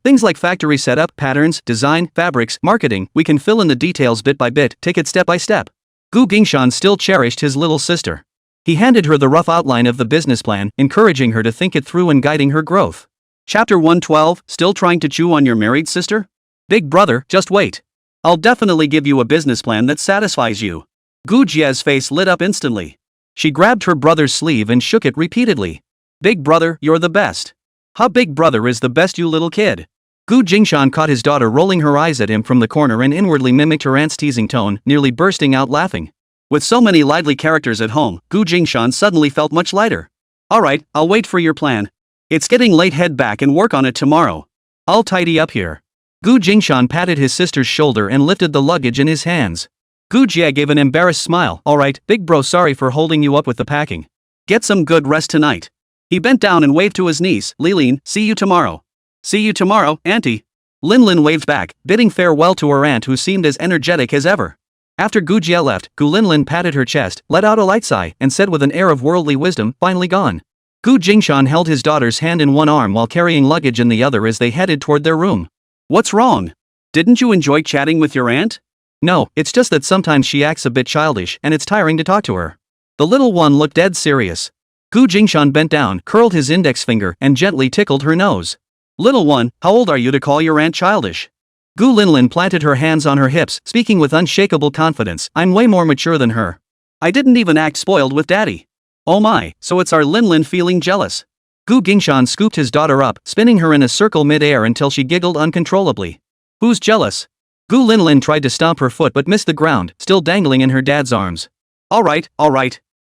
Things like factory setup, patterns, design, fabrics, marketing, we can fill in the details bit by bit, take it step by step. Gu Jingshan still cherished his little sister. He handed her the rough outline of the business plan, encouraging her to think it through and guiding her growth. Chapter 112, still trying to chew on your married sister? Big brother, just wait. I'll definitely give you a business plan that satisfies you. Gu Jie's face lit up instantly. She grabbed her brother's sleeve and shook it repeatedly. Big brother, you're the best. Huh, big brother is the best, you little kid. Gu Jingshan caught his daughter rolling her eyes at him from the corner and inwardly mimicked her aunt's teasing tone, nearly bursting out laughing. With so many lively characters at home, Gu Jingshan suddenly felt much lighter. Alright, I'll wait for your plan. It's getting late, head back and work on it tomorrow. I'll tidy up here. Gu Jingshan patted his sister's shoulder and lifted the luggage in his hands. Gu Jie gave an embarrassed smile. Alright, big bro, sorry for holding you up with the packing. Get some good rest tonight. He bent down and waved to his niece, Lilin. See you tomorrow. See you tomorrow, auntie. Linlin waved back, bidding farewell to her aunt who seemed as energetic as ever. After Gu Jie left, Gu Linlin patted her chest, let out a light sigh, and said with an air of worldly wisdom, finally gone. Gu Jingshan held his daughter's hand in one arm while carrying luggage in the other as they headed toward their room. What's wrong? Didn't you enjoy chatting with your aunt? No, it's just that sometimes she acts a bit childish and it's tiring to talk to her. The little one looked dead serious. Gu Jingshan bent down, curled his index finger, and gently tickled her nose. Little one, how old are you to call your aunt childish? Gu Linlin planted her hands on her hips, speaking with unshakable confidence. I'm way more mature than her. I didn't even act spoiled with daddy. Oh my, so it's our Linlin feeling jealous. Gu Jingshan scooped his daughter up, spinning her in a circle mid-air until she giggled uncontrollably. Who's jealous? Gu Linlin tried to stomp her foot but missed the ground, still dangling in her dad's arms. Alright.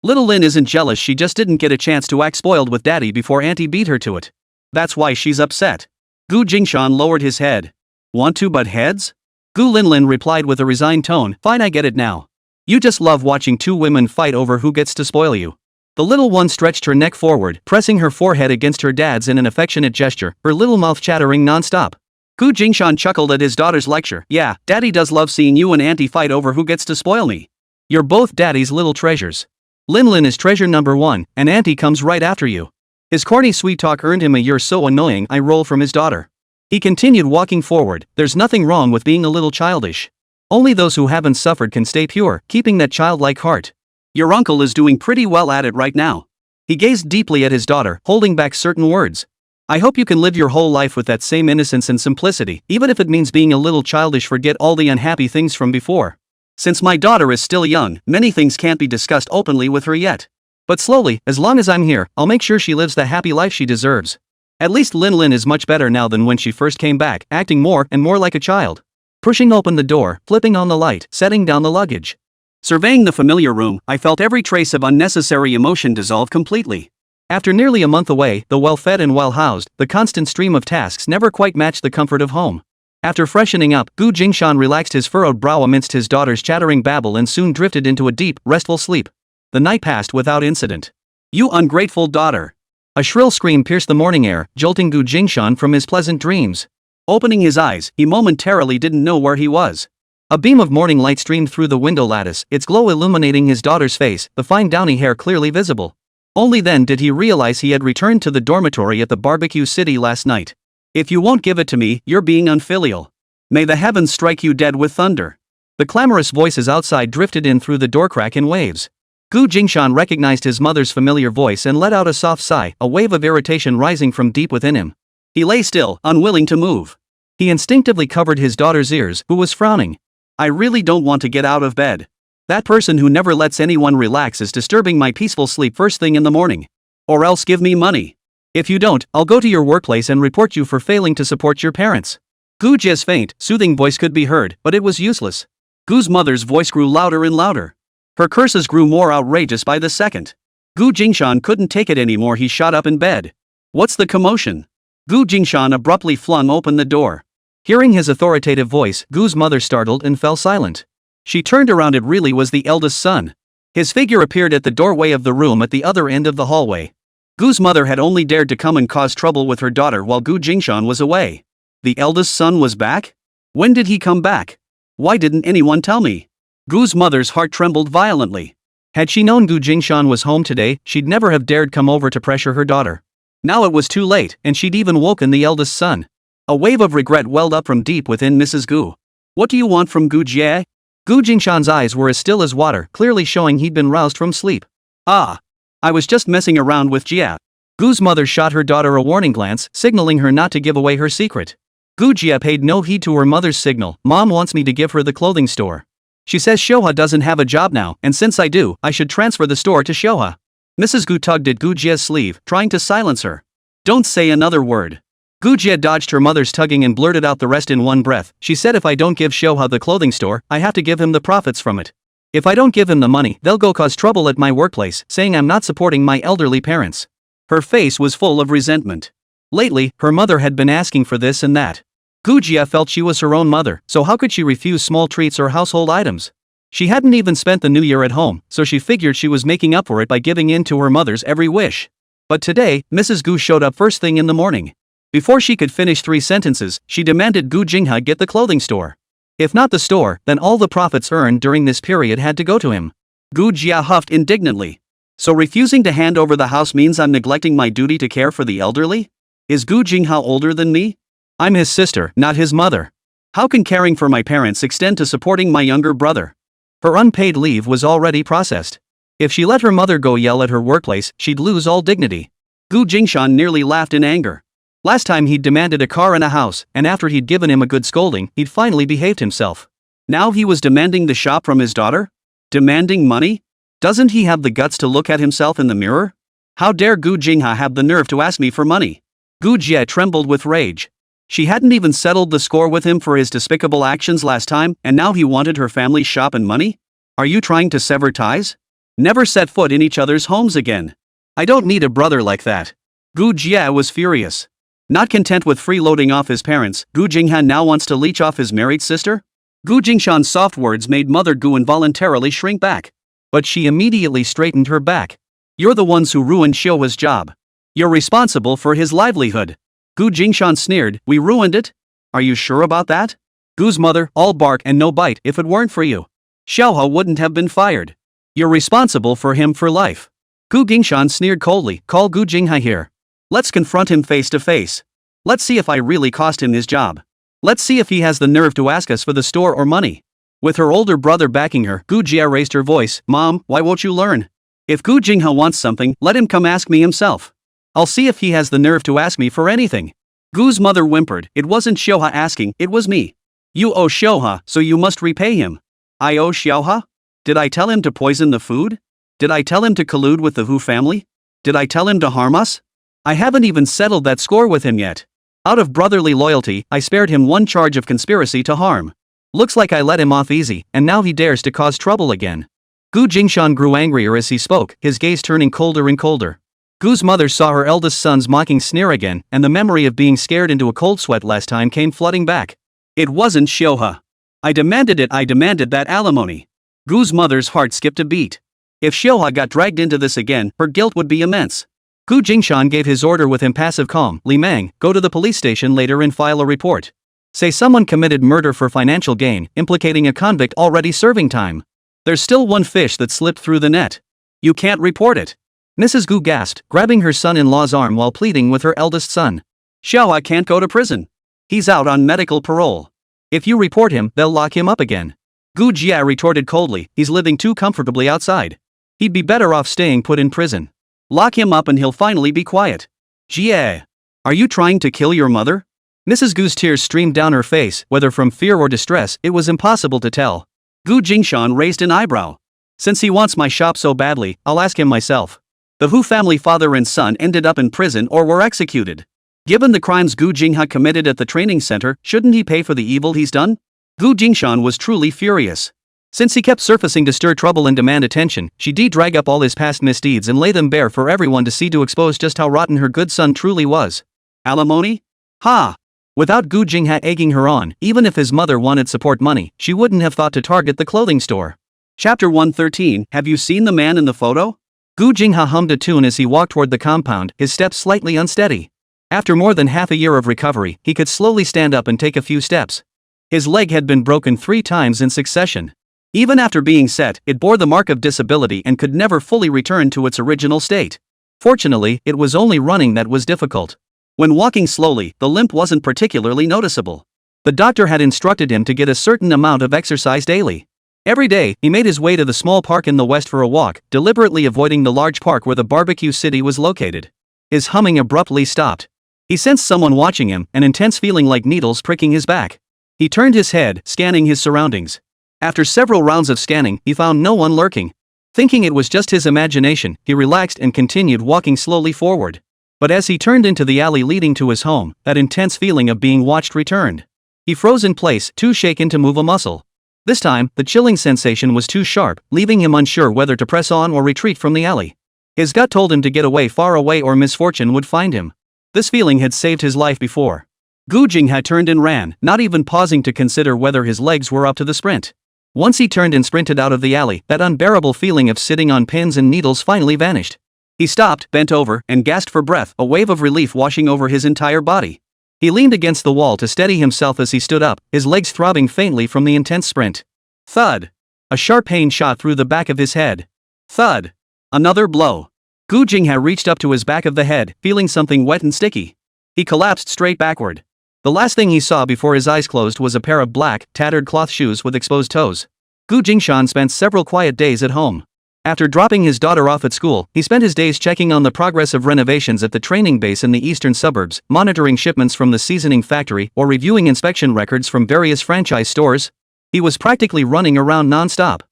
Little Lin isn't jealous, she just didn't get a chance to act spoiled with daddy before auntie beat her to it. That's why she's upset. Gu Jingshan lowered his head. Want to butt heads? Gu Linlin replied with a resigned tone. Fine, I get it now. You just love watching two women fight over who gets to spoil you. The little one stretched her neck forward, pressing her forehead against her dad's in an affectionate gesture, her little mouth chattering non-stop. Gu Jingshan chuckled at his daughter's lecture. Yeah, daddy does love seeing you and auntie fight over who gets to spoil me. You're both daddy's little treasures. Linlin is treasure number 1, and auntie comes right after you. His corny sweet talk earned him a "you're so annoying" eye roll from his daughter. He continued walking forward. There's nothing wrong with being a little childish. Only those who haven't suffered can stay pure, keeping that childlike heart. Your uncle is doing pretty well at it right now. He gazed deeply at his daughter, holding back certain words. I hope you can live your whole life with that same innocence and simplicity, even if it means being a little childish. Forget all the unhappy things from before. Since my daughter is still young, many things can't be discussed openly with her yet. But slowly, as long as I'm here, I'll make sure she lives the happy life she deserves. At least Linlin is much better now than when she first came back, acting more and more like a child. Pushing open the door, flipping on the light, setting down the luggage. Surveying the familiar room, I felt every trace of unnecessary emotion dissolve completely. After nearly a month away, though well-fed and well-housed, the constant stream of tasks never quite matched the comfort of home. After freshening up, Gu Jingshan relaxed his furrowed brow amidst his daughter's chattering babble and soon drifted into a deep, restful sleep. The night passed without incident. You ungrateful daughter! A shrill scream pierced the morning air, jolting Gu Jingshan from his pleasant dreams. Opening his eyes, he momentarily didn't know where he was. A beam of morning light streamed through the window lattice, its glow illuminating his daughter's face, the fine downy hair clearly visible. Only then did he realize he had returned to the dormitory at the barbecue city last night. If you won't give it to me, you're being unfilial. May the heavens strike you dead with thunder. The clamorous voices outside drifted in through the door crack in waves. Gu Jingshan recognized his mother's familiar voice and let out a soft sigh, a wave of irritation rising from deep within him. He lay still, unwilling to move. He instinctively covered his daughter's ears, who was frowning. I really don't want to get out of bed. That person who never lets anyone relax is disturbing my peaceful sleep first thing in the morning. Or else give me money. If you don't, I'll go to your workplace and report you for failing to support your parents. Gu Jie's faint, soothing voice could be heard, but it was useless. Gu's mother's voice grew louder and louder. Her curses grew more outrageous by the second. Gu Jingshan couldn't take it anymore. He shot up in bed. What's the commotion? Gu Jingshan abruptly flung open the door. Hearing his authoritative voice, Gu's mother startled and fell silent. She turned around. It really was the eldest son. His figure appeared at the doorway of the room at the other end of the hallway. Gu's mother had only dared to come and cause trouble with her daughter while Gu Jingshan was away. The eldest son was back? When did he come back? Why didn't anyone tell me? Gu's mother's heart trembled violently. Had she known Gu Jingshan was home today, she'd never have dared come over to pressure her daughter. Now it was too late, and she'd even woken the eldest son. A wave of regret welled up from deep within Mrs. Gu. What do you want from Gu Jie? Gu Jingshan's eyes were as still as water, clearly showing he'd been roused from sleep. Ah! I was just messing around with Jia. Gu's mother shot her daughter a warning glance, signaling her not to give away her secret. Gu Jia paid no heed to her mother's signal. Mom wants me to give her the clothing store. She says Shoha doesn't have a job now, and since I do, I should transfer the store to Shoha. Mrs. Gu tugged at Gu Jia's sleeve, trying to silence her. Don't say another word. Gu Jia dodged her mother's tugging and blurted out the rest in one breath. She said if I don't give Shoha the clothing store, I have to give him the profits from it. If I don't give him the money, they'll go cause trouble at my workplace, saying I'm not supporting my elderly parents. Her face was full of resentment. Lately, her mother had been asking for this and that. Gu Jia felt she was her own mother, so how could she refuse small treats or household items? She hadn't even spent the new year at home, so she figured she was making up for it by giving in to her mother's every wish. But today, Mrs. Gu showed up first thing in the morning. Before she could finish 3 sentences, she demanded Gu Jingha get the clothing store. If not the store, then all the profits earned during this period had to go to him. Gu Jia huffed indignantly. So refusing to hand over the house means I'm neglecting my duty to care for the elderly? Is Gu Jingha older than me? I'm his sister, not his mother. How can caring for my parents extend to supporting my younger brother? Her unpaid leave was already processed. If she let her mother go yell at her workplace, she'd lose all dignity. Gu Jingshan nearly laughed in anger. Last time he'd demanded a car and a house, and after he'd given him a good scolding, he'd finally behaved himself. Now he was demanding the shop from his daughter? Demanding money? Doesn't he have the guts to look at himself in the mirror? How dare Gu Jingha have the nerve to ask me for money? Gu Jie trembled with rage. She hadn't even settled the score with him for his despicable actions last time, and now he wanted her family's shop and money? Are you trying to sever ties? Never set foot in each other's homes again. I don't need a brother like that. Gu Jie was furious. Not content with freeloading off his parents, Gu Jinghan now wants to leech off his married sister? Gu Jingshan's soft words made Mother Gu involuntarily shrink back. But she immediately straightened her back. You're the ones who ruined Xiuhua's job. You're responsible for his livelihood. Gu Jingshan sneered, we ruined it? Are you sure about that? Gu's mother, all bark and no bite. If it weren't for you, Xiuhua wouldn't have been fired. You're responsible for him for life. Gu Jingshan sneered coldly, call Gu Jingha here. Let's confront him face to face. Let's see if I really cost him his job. Let's see if he has the nerve to ask us for the store or money. With her older brother backing her, Gu Jia raised her voice, Mom, why won't you learn? If Gu Jingha wants something, let him come ask me himself. I'll see if he has the nerve to ask me for anything. Gu's mother whimpered, it wasn't Xiuhua asking, it was me. You owe Xiuhua, so you must repay him. I owe Xiuhua? Did I tell him to poison the food? Did I tell him to collude with the Hu family? Did I tell him to harm us? I haven't even settled that score with him yet. Out of brotherly loyalty, I spared him one charge of conspiracy to harm. Looks like I let him off easy, and now he dares to cause trouble again. Gu Jingshan grew angrier as he spoke, his gaze turning colder and colder. Gu's mother saw her eldest son's mocking sneer again, and the memory of being scared into a cold sweat last time came flooding back. It wasn't Xiuhua. I demanded that alimony. Gu's mother's heart skipped a beat. If Xiuhua got dragged into this again, her guilt would be immense. Gu Jingshan gave his order with impassive calm, Li Mang, go to the police station later and file a report. Say someone committed murder for financial gain, implicating a convict already serving time. There's still one fish that slipped through the net. You can't report it. Mrs. Gu gasped, grabbing her son-in-law's arm while pleading with her eldest son. Xiuhua can't go to prison. He's out on medical parole. If you report him, they'll lock him up again. Gu Jia retorted coldly, he's living too comfortably outside. He'd be better off staying put in prison. Lock him up and he'll finally be quiet. Jia, are you trying to kill your mother? Mrs. Gu's tears streamed down her face, whether from fear or distress, it was impossible to tell. Gu Jingshan raised an eyebrow. Since he wants my shop so badly, I'll ask him myself. The Hu family father and son ended up in prison or were executed. Given the crimes Gu Jingha committed at the training center, shouldn't he pay for the evil he's done? Gu Jingshan was truly furious. Since he kept surfacing to stir trouble and demand attention, she'd drag up all his past misdeeds and lay them bare for everyone to see to expose just how rotten her good son truly was. Alimony? Ha! Without Gu Jingha egging her on, even if his mother wanted support money, she wouldn't have thought to target the clothing store. Chapter 113, have you seen the man in the photo? Gu Jingha hummed a tune as he walked toward the compound, his steps slightly unsteady. After more than half a year of recovery, he could slowly stand up and take a few steps. His leg had been broken 3 times in succession. Even after being set, it bore the mark of disability and could never fully return to its original state. Fortunately, it was only running that was difficult. When walking slowly, the limp wasn't particularly noticeable. The doctor had instructed him to get a certain amount of exercise daily. Every day, he made his way to the small park in the west for a walk, deliberately avoiding the large park where the barbecue city was located. His humming abruptly stopped. He sensed someone watching him, an intense feeling like needles pricking his back. He turned his head, scanning his surroundings. After several rounds of scanning, he found no one lurking. Thinking it was just his imagination, he relaxed and continued walking slowly forward. But as he turned into the alley leading to his home, that intense feeling of being watched returned. He froze in place, too shaken to move a muscle. This time, the chilling sensation was too sharp, leaving him unsure whether to press on or retreat from the alley. His gut told him to get away, far away, or misfortune would find him. This feeling had saved his life before. Gu Jing had turned and ran, not even pausing to consider whether his legs were up to the sprint. Once he turned and sprinted out of the alley, that unbearable feeling of sitting on pins and needles finally vanished. He stopped, bent over, and gasped for breath, a wave of relief washing over his entire body. He leaned against the wall to steady himself as he stood up, his legs throbbing faintly from the intense sprint. Thud! A sharp pain shot through the back of his head. Thud! Another blow. Gu Jingha reached up to his back of the head, feeling something wet and sticky. He collapsed straight backward. The last thing he saw before his eyes closed was a pair of black, tattered cloth shoes with exposed toes. Gu Jingshan spent several quiet days at home. After dropping his daughter off at school, he spent his days checking on the progress of renovations at the training base in the eastern suburbs, monitoring shipments from the seasoning factory, or reviewing inspection records from various franchise stores. He was practically running around non-stop.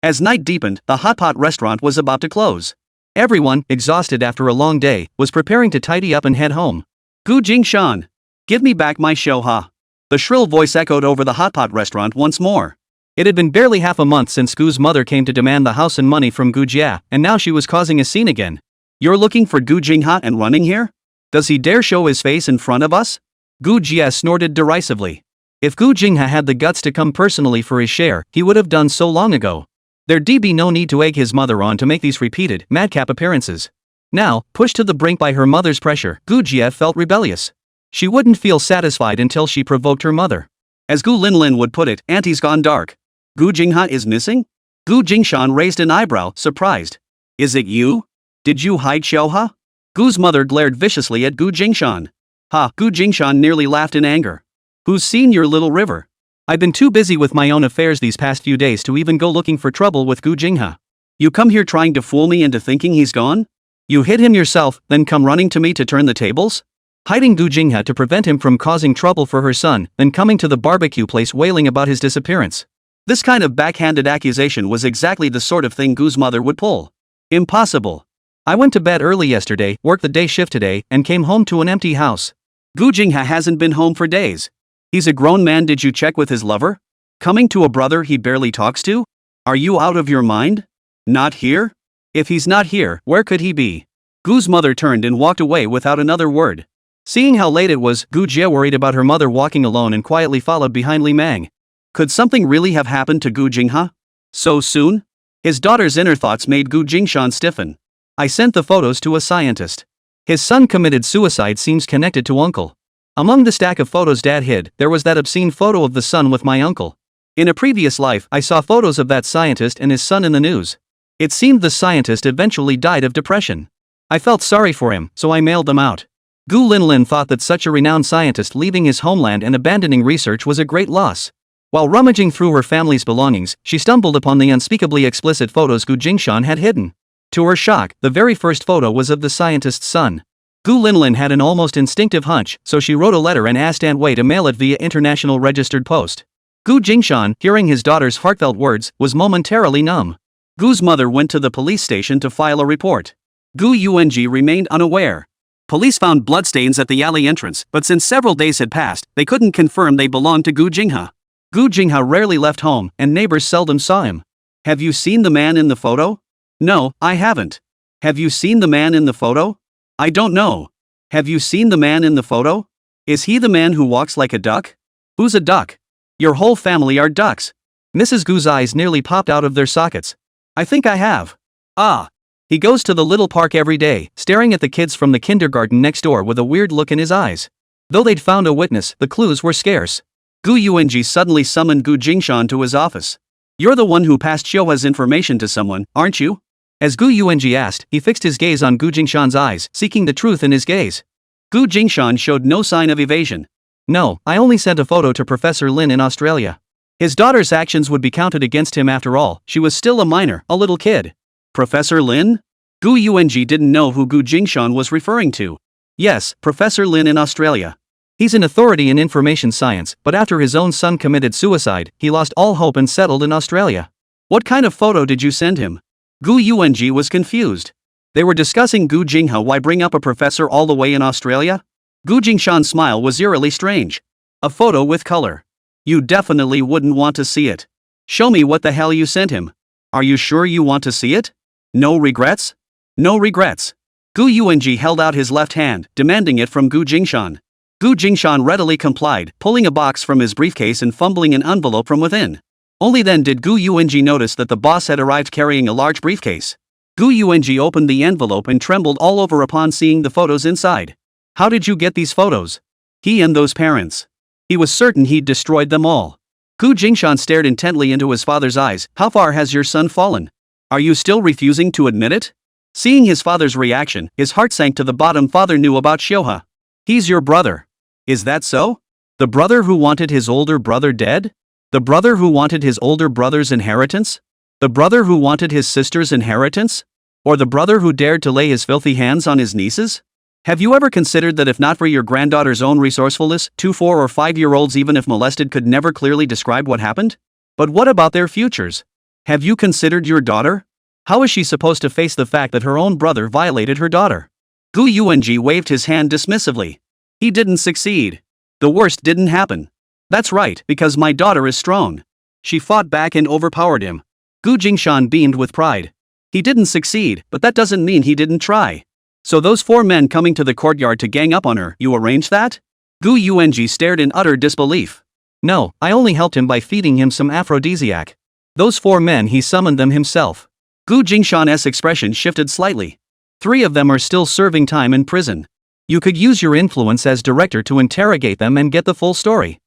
As night deepened, the hot pot restaurant was about to close. Everyone, exhausted after a long day, was preparing to tidy up and head home. Gu Jingshan! Give me back my shoha! The shrill voice echoed over the hot pot restaurant once more. It had been barely half a month since Gu's mother came to demand the house and money from Gu Jia, and now she was causing a scene again. You're looking for Gu Jingha and running here? Does he dare show his face in front of us? Gu Jia snorted derisively. If Gu Jingha had the guts to come personally for his share, he would have done so long ago. There'd be no need to egg his mother on to make these repeated, madcap appearances. Now, pushed to the brink by her mother's pressure, Gu Jia felt rebellious. She wouldn't feel satisfied until she provoked her mother. As Gu Linlin would put it, Auntie's gone dark. Gu Jingha is missing? Gu Jingshan raised an eyebrow, surprised. Is it you? Did you hide Xiaoha? Gu's mother glared viciously at Gu Jingshan. Ha! Gu Jingshan nearly laughed in anger. Who's seen your little river? I've been too busy with my own affairs these past few days to even go looking for trouble with Gu Jingha. You come here trying to fool me into thinking he's gone? You hid him yourself, then come running to me to turn the tables? Hiding Gu Jingha to prevent him from causing trouble for her son, then coming to the barbecue place wailing about his disappearance. This kind of backhanded accusation was exactly the sort of thing Gu's mother would pull. Impossible. I went to bed early yesterday, worked the day shift today, and came home to an empty house. Gu Jingha hasn't been home for days. He's a grown man. Did you check with his lover? Coming to a brother he barely talks to? Are you out of your mind? Not here? If he's not here, where could he be? Gu's mother turned and walked away without another word. Seeing how late it was, Gu Jia worried about her mother walking alone and quietly followed behind Li Mang. Could something really have happened to Gu Jingha? So soon? His daughter's inner thoughts made Gu Jingshan stiffen. I sent the photos to a scientist. His son committed suicide seems connected to uncle. Among the stack of photos Dad hid, there was that obscene photo of the son with my uncle. In a previous life, I saw photos of that scientist and his son in the news. It seemed the scientist eventually died of depression. I felt sorry for him, so I mailed them out. Gu Linlin thought that such a renowned scientist leaving his homeland and abandoning research was a great loss. While rummaging through her family's belongings, she stumbled upon the unspeakably explicit photos Gu Jingshan had hidden. To her shock, the very first photo was of the scientist's son. Gu Linlin had an almost instinctive hunch, so she wrote a letter and asked Aunt Wei to mail it via international registered post. Gu Jingshan, hearing his daughter's heartfelt words, was momentarily numb. Gu's mother went to the police station to file a report. Gu Yunji remained unaware. Police found bloodstains at the alley entrance, but since several days had passed, they couldn't confirm they belonged to Gu Jingha. Gu Jingha rarely left home, and neighbors seldom saw him. Have you seen the man in the photo? No, I haven't. Have you seen the man in the photo? I don't know. Have you seen the man in the photo? Is he the man who walks like a duck? Who's a duck? Your whole family are ducks. Mrs. Gu's eyes nearly popped out of their sockets. I think I have. Ah. He goes to the little park every day, staring at the kids from the kindergarten next door with a weird look in his eyes. Though they'd found a witness, the clues were scarce. Gu Yunji suddenly summoned Gu Jingshan to his office. You're the one who passed Xiaoha's information to someone, aren't you? As Gu Yunji asked, he fixed his gaze on Gu Jingshan's eyes, seeking the truth in his gaze. Gu Jingshan showed no sign of evasion. No, I only sent a photo to Professor Lin in Australia. His daughter's actions would be counted against him after all, she was still a minor, a little kid. Professor Lin? Gu Yunji didn't know who Gu Jingshan was referring to. Yes, Professor Lin in Australia. He's an authority in information science, but after his own son committed suicide, he lost all hope and settled in Australia. What kind of photo did you send him? Gu Yunji was confused. They were discussing Gu Jingha. Why bring up a professor all the way in Australia? Gu Jingshan's smile was eerily strange. A photo with color. You definitely wouldn't want to see it. Show me what the hell you sent him. Are you sure you want to see it? No regrets? No regrets. Gu Yunji held out his left hand, demanding it from Gu Jingshan. Gu Jingshan readily complied, pulling a box from his briefcase and fumbling an envelope from within. Only then did Gu Yunji notice that the boss had arrived carrying a large briefcase. Gu Yunji opened the envelope and trembled all over upon seeing the photos inside. How did you get these photos? He and those parents. He was certain he'd destroyed them all. Gu Jingshan stared intently into his father's eyes. How far has your son fallen? Are you still refusing to admit it? Seeing his father's reaction, his heart sank to the bottom. Father knew about Shoha. He's your brother. Is that so? The brother who wanted his older brother dead? The brother who wanted his older brother's inheritance? The brother who wanted his sister's inheritance? Or the brother who dared to lay his filthy hands on his nieces? Have you ever considered that if not for your granddaughter's own resourcefulness, 2, 4 or 5-year-olds even if molested could never clearly describe what happened? But what about their futures? Have you considered your daughter? How is she supposed to face the fact that her own brother violated her daughter? Gu Yuanji waved his hand dismissively. He didn't succeed. The worst didn't happen. That's right, because my daughter is strong. She fought back and overpowered him. Gu Jingshan beamed with pride. He didn't succeed, but that doesn't mean he didn't try. So those 4 men coming to the courtyard to gang up on her, you arranged that? Gu Yuanji stared in utter disbelief. No, I only helped him by feeding him some aphrodisiac. Those 4 men he summoned them himself. Gu Jingshan's expression shifted slightly. 3 of them are still serving time in prison. You could use your influence as director to interrogate them and get the full story.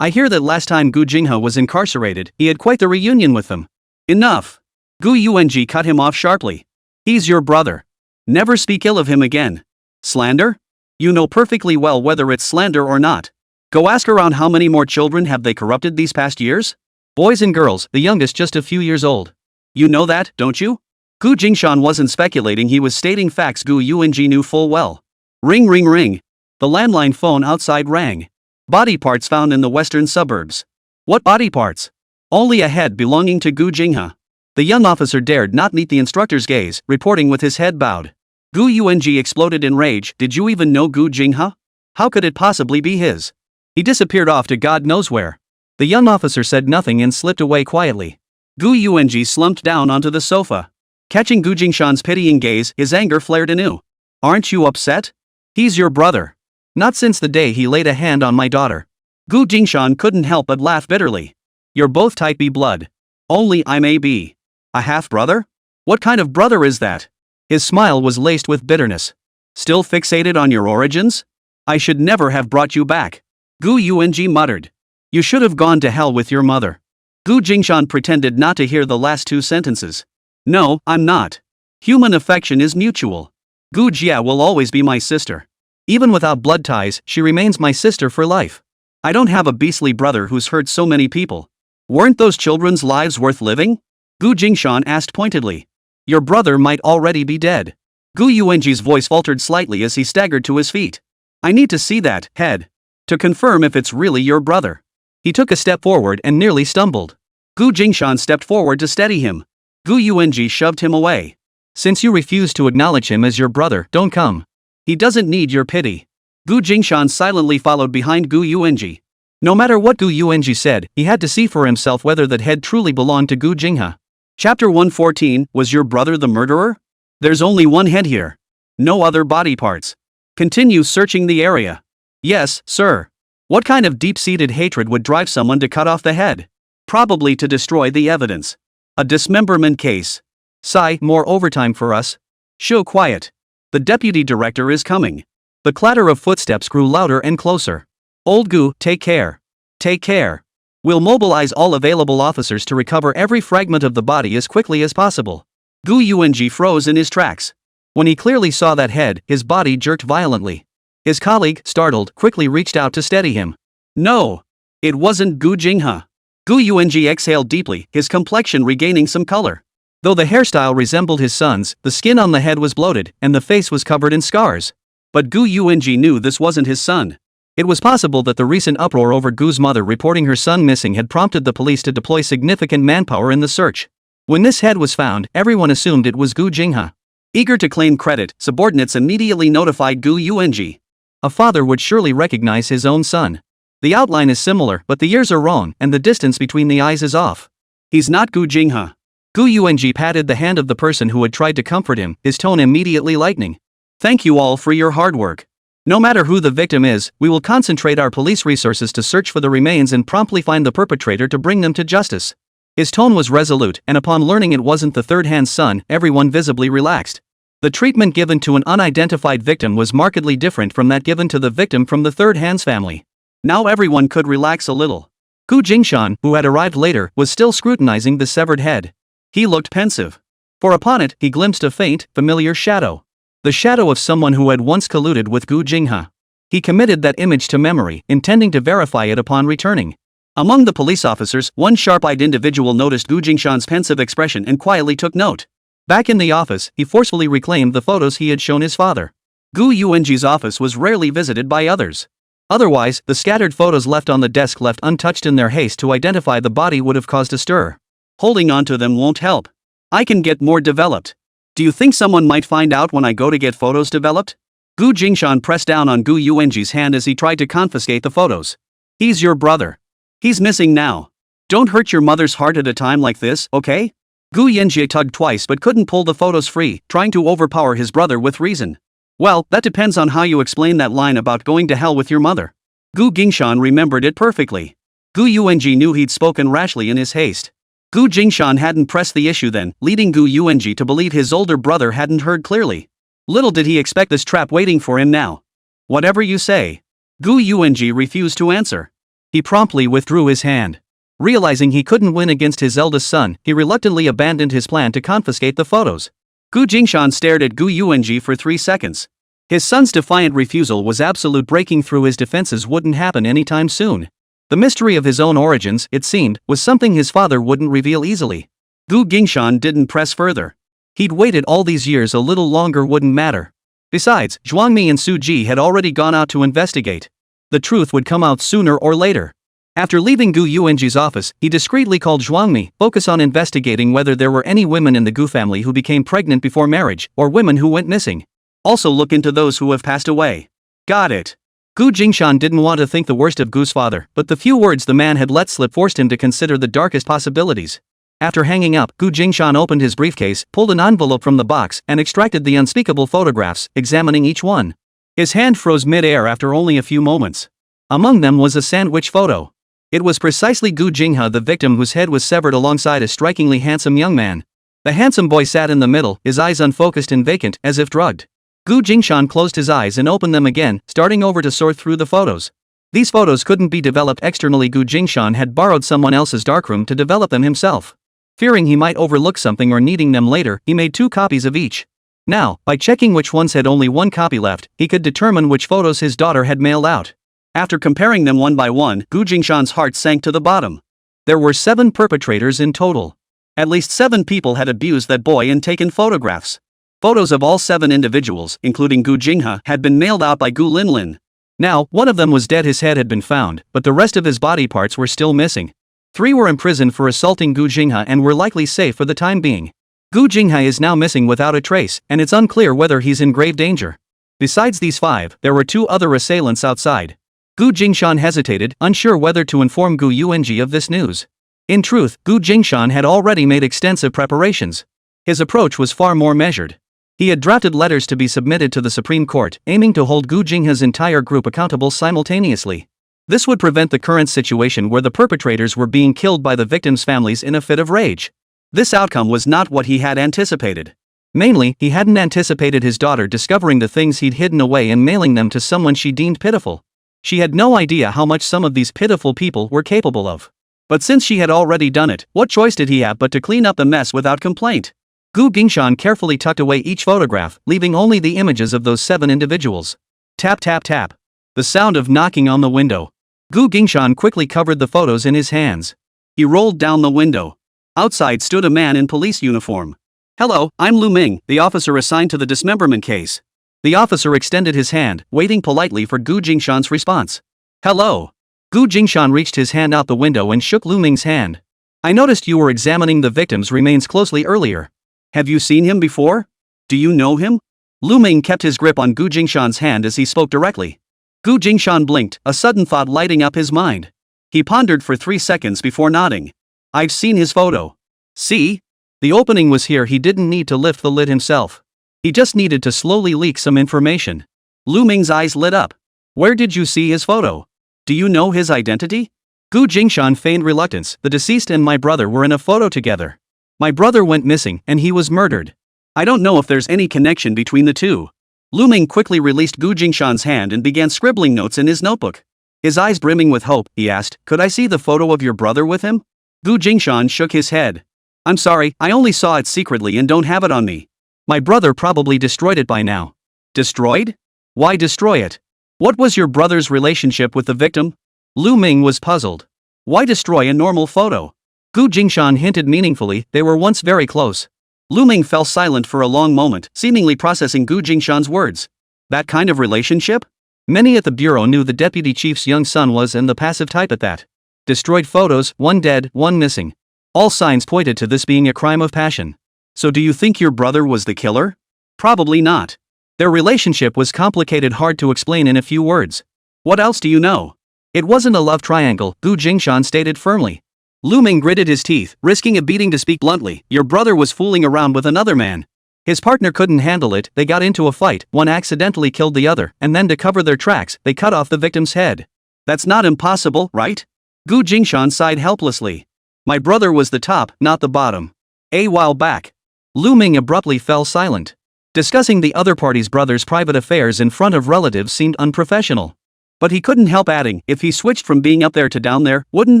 I hear that last time Gu Jinghe was incarcerated, he had quite the reunion with them. Enough. Gu Yuanji cut him off sharply. He's your brother. Never speak ill of him again. Slander? You know perfectly well whether it's slander or not. Go ask around how many more children have they corrupted these past years? Boys and girls, the youngest just a few years old. You know that, don't you? Gu Jingshan wasn't speculating, he was stating facts Gu Yuanji knew full well. Ring ring ring. The landline phone outside rang. Body parts found in the western suburbs. What body parts? Only a head belonging to Gu Jinghe. The young officer dared not meet the instructor's gaze, reporting with his head bowed. Gu Yuanji exploded in rage. Did you even know Gu Jinghe? How could it possibly be his? He disappeared off to God knows where. The young officer said nothing and slipped away quietly. Gu Yuanji slumped down onto the sofa. Catching Gu Jingshan's pitying gaze, his anger flared anew. Aren't you upset? He's your brother. Not since the day he laid a hand on my daughter. Gu Jingshan couldn't help but laugh bitterly. You're both type B blood. Only I'm AB. A half-brother? What kind of brother is that? His smile was laced with bitterness. Still fixated on your origins? I should never have brought you back. Gu Yuanji muttered. You should have gone to hell with your mother. Gu Jingshan pretended not to hear the last 2 sentences. No, I'm not. Human affection is mutual. Gu Jia will always be my sister. Even without blood ties, she remains my sister for life. I don't have a beastly brother who's hurt so many people. Weren't those children's lives worth living? Gu Jingshan asked pointedly. Your brother might already be dead. Gu Yuanji's voice faltered slightly as he staggered to his feet. I need to see that head. To confirm if it's really your brother. He took a step forward and nearly stumbled. Gu Jingshan stepped forward to steady him. Gu Yuanji shoved him away. Since you refuse to acknowledge him as your brother, don't come. He doesn't need your pity. Gu Jingshan silently followed behind Gu Yuanji. No matter what Gu Yuanji said, he had to see for himself whether that head truly belonged to Gu Jinghe. Chapter 114, Was your brother the murderer? There's only one head here. No other body parts. Continue searching the area. Yes, sir. What kind of deep-seated hatred would drive someone to cut off the head? Probably to destroy the evidence. A dismemberment case. Sigh, more overtime for us. Show quiet. The deputy director is coming. The clatter of footsteps grew louder and closer. Old Gu, take care. Take care. We'll mobilize all available officers to recover every fragment of the body as quickly as possible. Gu Yuanji froze in his tracks. When he clearly saw that head, his body jerked violently. His colleague, startled, quickly reached out to steady him. No! It wasn't Gu Jinghe. Gu Yuanji exhaled deeply, his complexion regaining some color. Though the hairstyle resembled his son's, the skin on the head was bloated, and the face was covered in scars. But Gu Yuanji knew this wasn't his son. It was possible that the recent uproar over Gu's mother reporting her son missing had prompted the police to deploy significant manpower in the search. When this head was found, everyone assumed it was Gu Jinghe. Eager to claim credit, subordinates immediately notified Gu Yuanji. A father would surely recognize his own son. The outline is similar, but the ears are wrong, and the distance between the eyes is off. He's not Gu Jinghe. Gu Yuanji patted the hand of the person who had tried to comfort him, his tone immediately lightening. Thank you all for your hard work. No matter who the victim is, we will concentrate our police resources to search for the remains and promptly find the perpetrator to bring them to justice. His tone was resolute, and upon learning it wasn't the third-hand son, everyone visibly relaxed. The treatment given to an unidentified victim was markedly different from that given to the victim from the third-hand's family. Now everyone could relax a little. Gu Jingshan, who had arrived later, was still scrutinizing the severed head. He looked pensive. For upon it he glimpsed a faint, familiar shadow. The shadow of someone who had once colluded with Gu Jingha. He committed that image to memory, intending to verify it upon returning. Among the police officers, one sharp-eyed individual noticed Gu Jingshan's pensive expression and quietly took note. Back in the office, he forcefully reclaimed the photos he had shown his father. Gu Yuanji's office was rarely visited by others. Otherwise, the scattered photos left on the desk left untouched in their haste to identify the body would have caused a stir. Holding on to them won't help. I can get more developed. Do you think someone might find out when I go to get photos developed? Gu Jingshan pressed down on Gu Yuanji's hand as he tried to confiscate the photos. He's your brother. He's missing now. Don't hurt your mother's heart at a time like this, okay? Gu Yuanji tugged twice but couldn't pull the photos free, trying to overpower his brother with reason. Well, that depends on how you explain that line about going to hell with your mother. Gu Jingshan remembered it perfectly. Gu Yuanji knew he'd spoken rashly in his haste. Gu Jingshan hadn't pressed the issue then, leading Gu Yuanji to believe his older brother hadn't heard clearly. Little did he expect this trap waiting for him now. Whatever you say. Gu Yuanji refused to answer. He promptly withdrew his hand. Realizing he couldn't win against his eldest son, he reluctantly abandoned his plan to confiscate the photos. Gu Jingshan stared at Gu Yuanji for 3 seconds. His son's defiant refusal was absolute. Breaking through his defenses wouldn't happen anytime soon. The mystery of his own origins, it seemed, was something his father wouldn't reveal easily. Gu Jingshan didn't press further. He'd waited all these years, a little longer wouldn't matter. Besides, Zhuangmi and Su Ji had already gone out to investigate. The truth would come out sooner or later. After leaving Gu Yuanji's office, he discreetly called Zhuangmi, focus on investigating whether there were any women in the Gu family who became pregnant before marriage, or women who went missing. Also look into those who have passed away. Got it. Gu Jingshan didn't want to think the worst of Gu's father, but the few words the man had let slip forced him to consider the darkest possibilities. After hanging up, Gu Jingshan opened his briefcase, pulled an envelope from the box, and extracted the unspeakable photographs, examining each one. His hand froze mid-air after only a few moments. Among them was a sandwich photo. It was precisely Gu Jingha, the victim whose head was severed alongside a strikingly handsome young man. The handsome boy sat in the middle, his eyes unfocused and vacant, as if drugged. Gu Jingshan closed his eyes and opened them again, starting over to sort through the photos. These photos couldn't be developed externally. Gu Jingshan had borrowed someone else's darkroom to develop them himself. Fearing he might overlook something or needing them later, he made 2 copies of each. Now, by checking which ones had only 1 copy left, he could determine which photos his daughter had mailed out. After comparing them one by one, Gu Jingshan's heart sank to the bottom. There were 7 perpetrators in total. At least 7 people had abused that boy and taken photographs. Photos of all 7 individuals, including Gu Jingha, had been mailed out by Gu Linlin. Now, one of them was dead, his head had been found, but the rest of his body parts were still missing. 3 were imprisoned for assaulting Gu Jingha and were likely safe for the time being. Gu Jingha is now missing without a trace, and it's unclear whether he's in grave danger. Besides these 5, there were 2 other assailants outside. Gu Jingshan hesitated, unsure whether to inform Gu Yuanji of this news. In truth, Gu Jingshan had already made extensive preparations. His approach was far more measured. He had drafted letters to be submitted to the Supreme Court, aiming to hold Gu Jingha's entire group accountable simultaneously. This would prevent the current situation where the perpetrators were being killed by the victims' families in a fit of rage. This outcome was not what he had anticipated. Mainly, he hadn't anticipated his daughter discovering the things he'd hidden away and mailing them to someone she deemed pitiful. She had no idea how much some of these pitiful people were capable of. But since she had already done it, what choice did he have but to clean up the mess without complaint? Gu Jingshan carefully tucked away each photograph, leaving only the images of those 7 individuals. Tap tap tap. The sound of knocking on the window. Gu Jingshan quickly covered the photos in his hands. He rolled down the window. Outside stood a man in police uniform. Hello, I'm Lu Ming, the officer assigned to the dismemberment case. The officer extended his hand, waiting politely for Gu Jingshan's response. Hello. Gu Jingshan reached his hand out the window and shook Lu Ming's hand. I noticed you were examining the victim's remains closely earlier. Have you seen him before? Do you know him? Lu Ming kept his grip on Gu Jingshan's hand as he spoke directly. Gu Jingshan blinked, a sudden thought lighting up his mind. He pondered for 3 seconds before nodding. I've seen his photo. See? The opening was here. He didn't need to lift the lid himself. He just needed to slowly leak some information. Lu Ming's eyes lit up. Where did you see his photo? Do you know his identity? Gu Jingshan feigned reluctance. The deceased and my brother were in a photo together. My brother went missing, and he was murdered. I don't know if there's any connection between the two. Lu Ming quickly released Gu Jingshan's hand and began scribbling notes in his notebook. His eyes brimming with hope, he asked, could I see the photo of your brother with him? Gu Jingshan shook his head. I'm sorry, I only saw it secretly and don't have it on me. My brother probably destroyed it by now. Destroyed? Why destroy it? What was your brother's relationship with the victim? Lu Ming was puzzled. Why destroy a normal photo? Gu Jingshan hinted meaningfully they were once very close. Lu Ming fell silent for a long moment, seemingly processing Gu Jingshan's words. That kind of relationship? Many at the bureau knew the deputy chief's young son was and the passive type at that. Destroyed photos, one dead, one missing. All signs pointed to this being a crime of passion. So do you think your brother was the killer? Probably not. Their relationship was complicated, hard to explain in a few words. What else do you know? It wasn't a love triangle, Gu Jingshan stated firmly. Lu Ming gritted his teeth, risking a beating to speak bluntly. Your brother was fooling around with another man. His partner couldn't handle it, they got into a fight, one accidentally killed the other, and then to cover their tracks, they cut off the victim's head. That's not impossible, right? Gu Jingshan sighed helplessly. My brother was the top, not the bottom. A while back. Lu Ming abruptly fell silent. Discussing the other party's brother's private affairs in front of relatives seemed unprofessional. But he couldn't help adding, if he switched from being up there to down there, wouldn't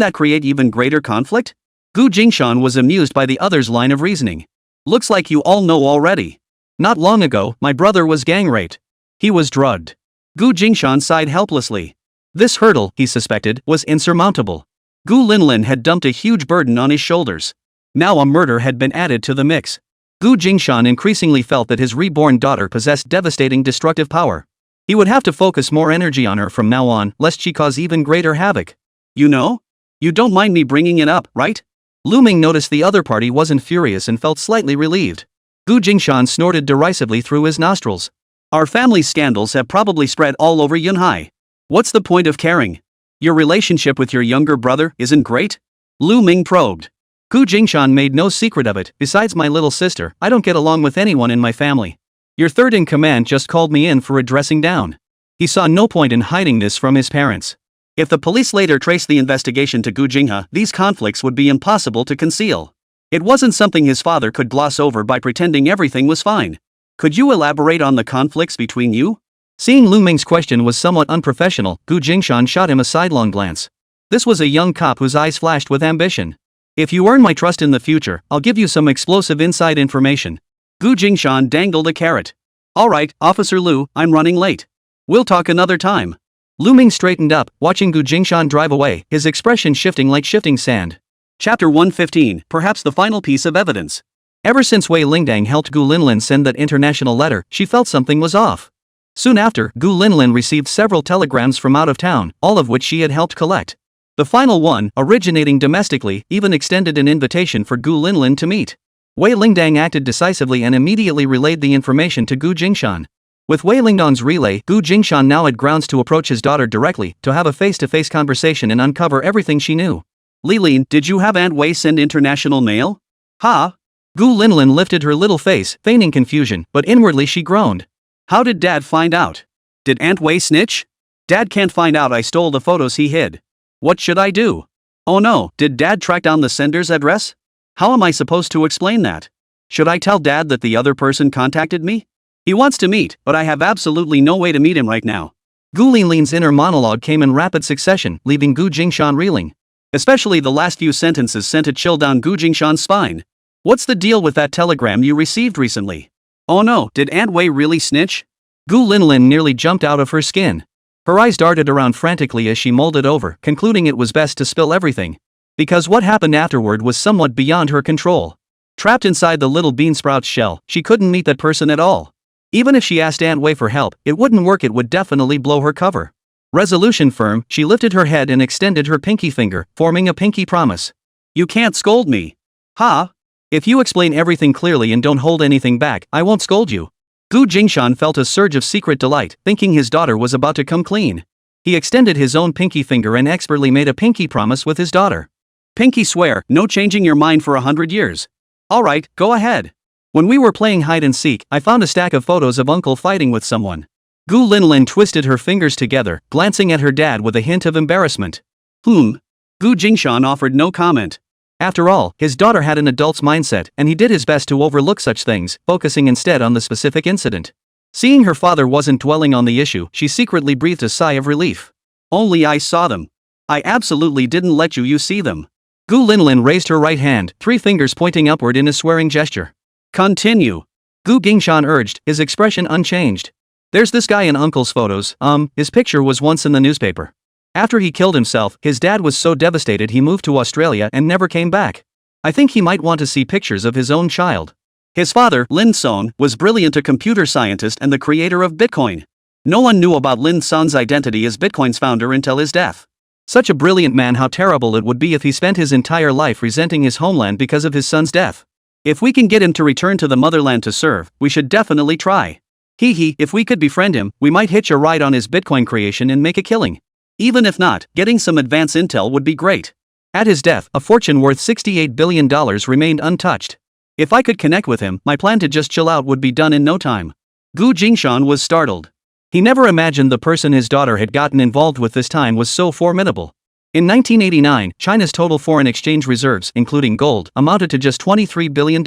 that create even greater conflict? Gu Jingshan was amused by the other's line of reasoning. Looks like you all know already. Not long ago, my brother was gang raped. He was drugged. Gu Jingshan sighed helplessly. This hurdle, he suspected, was insurmountable. Gu Linlin had dumped a huge burden on his shoulders. Now a murder had been added to the mix. Gu Jingshan increasingly felt that his reborn daughter possessed devastating destructive power. He would have to focus more energy on her from now on, lest she cause even greater havoc. You know? You don't mind me bringing it up, right? Lu Ming noticed the other party wasn't furious and felt slightly relieved. Gu Jingshan snorted derisively through his nostrils. Our family's scandals have probably spread all over Yunhai. What's the point of caring? Your relationship with your younger brother isn't great? Lu Ming probed. Gu Jingshan made no secret of it. Besides my little sister, I don't get along with anyone in my family. Your third in command just called me in for a dressing down. He saw no point in hiding this from his parents. If the police later traced the investigation to Gu Jinghe, these conflicts would be impossible to conceal. It wasn't something his father could gloss over by pretending everything was fine. Could you elaborate on the conflicts between you? Seeing Lu Ming's question was somewhat unprofessional, Gu Jingshan shot him a sidelong glance. This was a young cop whose eyes flashed with ambition. If you earn my trust in the future, I'll give you some explosive inside information. Gu Jingshan dangled a carrot. Alright, Officer Lu, I'm running late. We'll talk another time. Lu Ming straightened up, watching Gu Jingshan drive away, his expression shifting like shifting sand. Chapter 115, perhaps the final piece of evidence. Ever since Wei Lingdang helped Gu Linlin send that international letter, she felt something was off. Soon after, Gu Linlin received several telegrams from out of town, all of which she had helped collect. The final one, originating domestically, even extended an invitation for Gu Linlin to meet. Wei Lingdang acted decisively and immediately relayed the information to Gu Jingshan. With Wei Lingdang's relay, Gu Jingshan now had grounds to approach his daughter directly, to have a face-to-face conversation and uncover everything she knew. Lilin, did you have Aunt Wei send international mail? Ha? Gu Linlin lifted her little face, feigning confusion, but inwardly she groaned. How did Dad find out? Did Aunt Wei snitch? Dad can't find out I stole the photos he hid. What should I do? Oh no, did Dad track down the sender's address? How am I supposed to explain that? Should I tell Dad that the other person contacted me? He wants to meet, but I have absolutely no way to meet him right now. Gu Linlin's inner monologue came in rapid succession, leaving Gu Jingshan reeling. Especially the last few sentences sent a chill down Gu Jingshan's spine. What's the deal with that telegram you received recently? Oh no, did Aunt Wei really snitch? Gu Linlin nearly jumped out of her skin. Her eyes darted around frantically as she mulled it over, concluding it was best to spill everything. Because what happened afterward was somewhat beyond her control. Trapped inside the little beansprout's shell, she couldn't meet that person at all. Even if she asked Aunt Wei for help, it wouldn't work, it would definitely blow her cover. Resolution firm, she lifted her head and extended her pinky finger, forming a pinky promise. You can't scold me. Ha? If you explain everything clearly and don't hold anything back, I won't scold you. Gu Jingshan felt a surge of secret delight, thinking his daughter was about to come clean. He extended his own pinky finger and expertly made a pinky promise with his daughter. Pinky swear, no changing your mind for 100 years. Alright, go ahead. When we were playing hide and seek, I found a stack of photos of Uncle fighting with someone. Gu Linlin twisted her fingers together, glancing at her dad with a hint of embarrassment. Gu Jingshan offered no comment. After all, his daughter had an adult's mindset, and he did his best to overlook such things, focusing instead on the specific incident. Seeing her father wasn't dwelling on the issue, she secretly breathed a sigh of relief. Only I saw them. I absolutely didn't let you see them. Gu Linlin raised her right hand, 3 fingers pointing upward in a swearing gesture. Continue. Gu Jingshan urged, his expression unchanged. There's this guy in uncle's photos, his picture was once in the newspaper. After he killed himself, his dad was so devastated he moved to Australia and never came back. I think he might want to see pictures of his own child. His father, Lin Son, was brilliant, a computer scientist and the creator of Bitcoin. No one knew about Lin Son's identity as Bitcoin's founder until his death. Such a brilliant man, how terrible it would be if he spent his entire life resenting his homeland because of his son's death. If we can get him to return to the motherland to serve, we should definitely try. If we could befriend him, we might hitch a ride on his Bitcoin creation and make a killing. Even if not, getting some advance intel would be great. At his death, a fortune worth $68 billion remained untouched. If I could connect with him, my plan to just chill out would be done in no time. Gu Jingshan was startled. He never imagined the person his daughter had gotten involved with this time was so formidable. In 1989, China's total foreign exchange reserves, including gold, amounted to just $23 billion.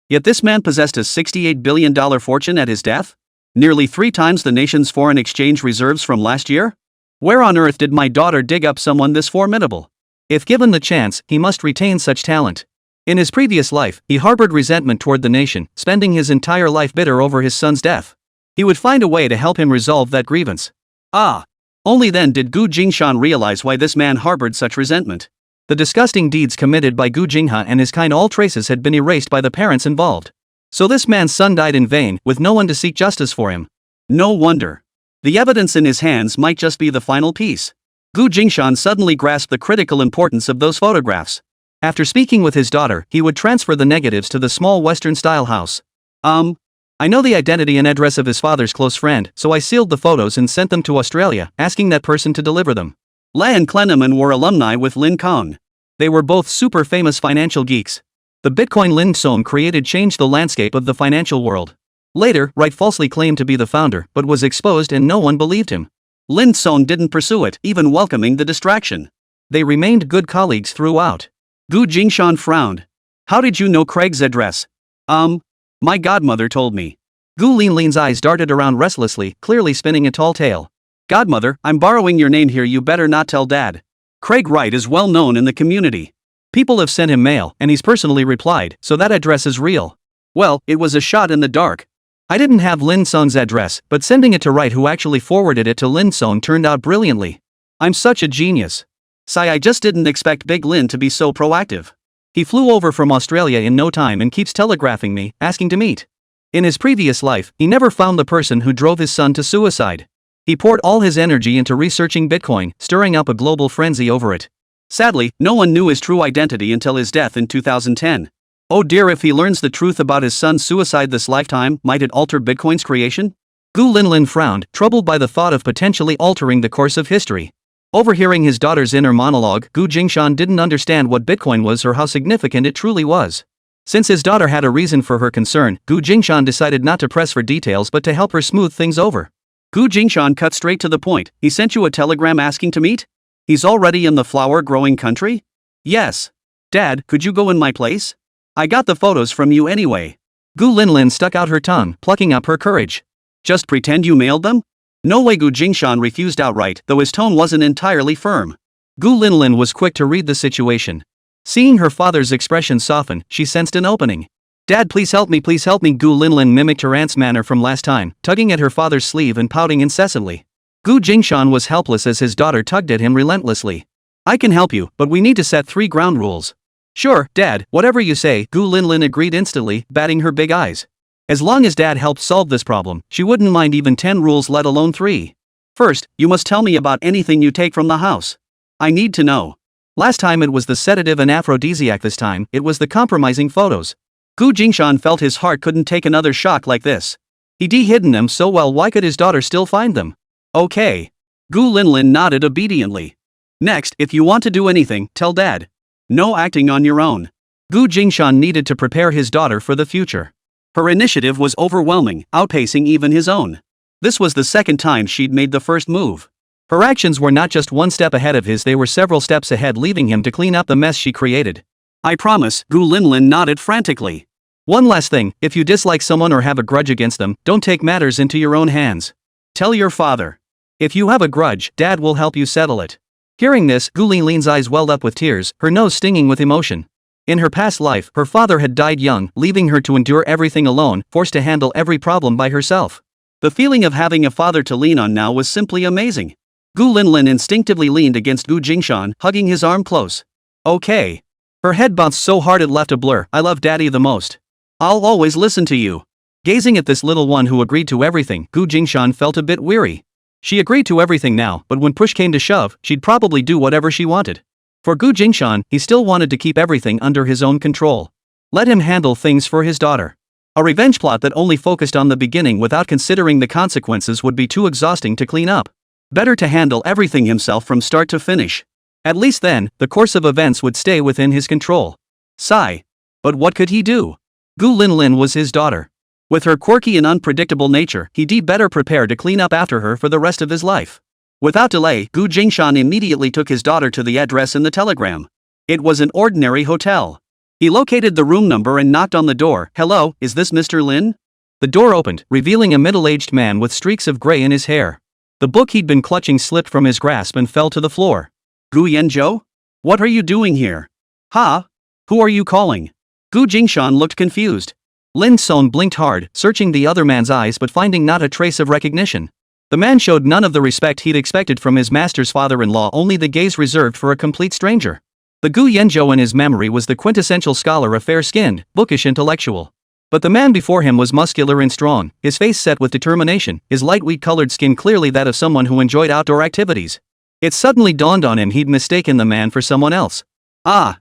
Yet this man possessed a $68 billion fortune at his death? Nearly 3 times the nation's foreign exchange reserves from last year? Where on earth did my daughter dig up someone this formidable? If given the chance, he must retain such talent. In his previous life, he harbored resentment toward the nation, spending his entire life bitter over his son's death. He would find a way to help him resolve that grievance. Only then did Gu Jingshan realize why this man harbored such resentment. The disgusting deeds committed by Gu Jingha and his kind, all traces had been erased by the parents involved. So this man's son died in vain, with no one to seek justice for him. No wonder. The evidence in his hands might just be the final piece. Gu Jingshan suddenly grasped the critical importance of those photographs. After speaking with his daughter, he would transfer the negatives to the small Western-style house. I know the identity and address of his father's close friend, so I sealed the photos and sent them to Australia, asking that person to deliver them. Lan Klenneman were alumni with Lin Kong. They were both super famous financial geeks. The Bitcoin Lin Son created changed the landscape of the financial world. Later, Wright falsely claimed to be the founder, but was exposed and no one believed him. Lin Son didn't pursue it, even welcoming the distraction. They remained good colleagues throughout. Gu Jingshan frowned. How did you know Craig's address? My godmother told me. Gu Linlin's eyes darted around restlessly, clearly spinning a tall tale. Godmother, I'm borrowing your name here, you better not tell Dad. Craig Wright is well known in the community. People have sent him mail, and he's personally replied, so that address is real. Well, it was a shot in the dark. I didn't have Lin Son's address, but sending it to Wright, who actually forwarded it to Lin Son, turned out brilliantly. I'm such a genius. I just didn't expect Big Lin to be so proactive. He flew over from Australia in no time and keeps telegraphing me, asking to meet. In his previous life, he never found the person who drove his son to suicide. He poured all his energy into researching Bitcoin, stirring up a global frenzy over it. Sadly, no one knew his true identity until his death in 2010. Oh dear, if he learns the truth about his son's suicide this lifetime, might it alter Bitcoin's creation? Gu Linlin frowned, troubled by the thought of potentially altering the course of history. Overhearing his daughter's inner monologue, Gu Jingshan didn't understand what Bitcoin was or how significant it truly was. Since his daughter had a reason for her concern, Gu Jingshan decided not to press for details but to help her smooth things over. Gu Jingshan cut straight to the point. He sent you a telegram asking to meet? He's already in the flower-growing country? Yes. Dad, could you go in my place? I got the photos from you anyway. Gu Linlin stuck out her tongue, plucking up her courage. Just pretend you mailed them? No way. Gu Jingshan refused outright, though his tone wasn't entirely firm. Gu Linlin was quick to read the situation. Seeing her father's expression soften, she sensed an opening. Dad, please help me, please help me. Gu Linlin mimicked her aunt's manner from last time, tugging at her father's sleeve and pouting incessantly. Gu Jingshan was helpless as his daughter tugged at him relentlessly. I can help you, but we need to set 3 ground rules. Sure, Dad, whatever you say, Gu Linlin agreed instantly, batting her big eyes. As long as Dad helped solve this problem, she wouldn't mind even 10 rules, let alone 3. First, you must tell me about anything you take from the house. I need to know. Last time it was the sedative and aphrodisiac, this time it was the compromising photos. Gu Jingshan felt his heart couldn't take another shock like this. He'd hidden them so well, why could his daughter still find them? Okay. Gu Linlin nodded obediently. Next, if you want to do anything, tell Dad. No acting on your own. Gu Jingshan needed to prepare his daughter for the future. Her initiative was overwhelming, outpacing even his own. This was the second time she'd made the first move. Her actions were not just one step ahead of his, they were several steps ahead, leaving him to clean up the mess she created. I promise, Gu Linlin nodded frantically. One last thing, if you dislike someone or have a grudge against them, don't take matters into your own hands. Tell your father. If you have a grudge, Dad will help you settle it. Hearing this, Gu Linlin's eyes welled up with tears, her nose stinging with emotion. In her past life, her father had died young, leaving her to endure everything alone, forced to handle every problem by herself. The feeling of having a father to lean on now was simply amazing. Gu Linlin instinctively leaned against Gu Jingshan, hugging his arm close. Okay. Her head bounced so hard it left a blur. I love Daddy the most. I'll always listen to you. Gazing at this little one who agreed to everything, Gu Jingshan felt a bit weary. She agreed to everything now, but when push came to shove, she'd probably do whatever she wanted. For Gu Jingshan, he still wanted to keep everything under his own control. Let him handle things for his daughter. A revenge plot that only focused on the beginning without considering the consequences would be too exhausting to clean up. Better to handle everything himself from start to finish. At least then, the course of events would stay within his control. Sigh. But what could he do? Gu Linlin was his daughter. With her quirky and unpredictable nature, he'd better prepare to clean up after her for the rest of his life. Without delay, Gu Jingshan immediately took his daughter to the address in the telegram. It was an ordinary hotel. He located the room number and knocked on the door. Hello, is this Mr. Lin? The door opened, revealing a middle-aged man with streaks of gray in his hair. The book he'd been clutching slipped from his grasp and fell to the floor. Gu Yanzhou? What are you doing here? Ha? Who are you calling? Gu Jingshan looked confused. Lin Song blinked hard, searching the other man's eyes but finding not a trace of recognition. The man showed none of the respect he'd expected from his master's father-in-law, only the gaze reserved for a complete stranger. The Gu Yanzhou in his memory was the quintessential scholar, a fair-skinned, bookish intellectual. But the man before him was muscular and strong, his face set with determination, his light wheat-colored skin clearly that of someone who enjoyed outdoor activities. It suddenly dawned on him he'd mistaken the man for someone else.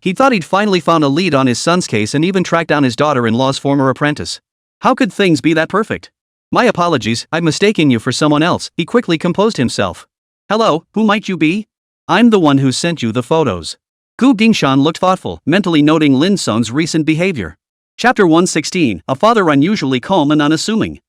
He thought he'd finally found a lead on his son's case and even tracked down his daughter-in-law's former apprentice. How could things be that perfect? My apologies, I've mistaken you for someone else, he quickly composed himself. Hello, who might you be? I'm the one who sent you the photos. Gu Jingshan looked thoughtful, mentally noting Lin Song's recent behavior. Chapter 116, a father unusually calm and unassuming.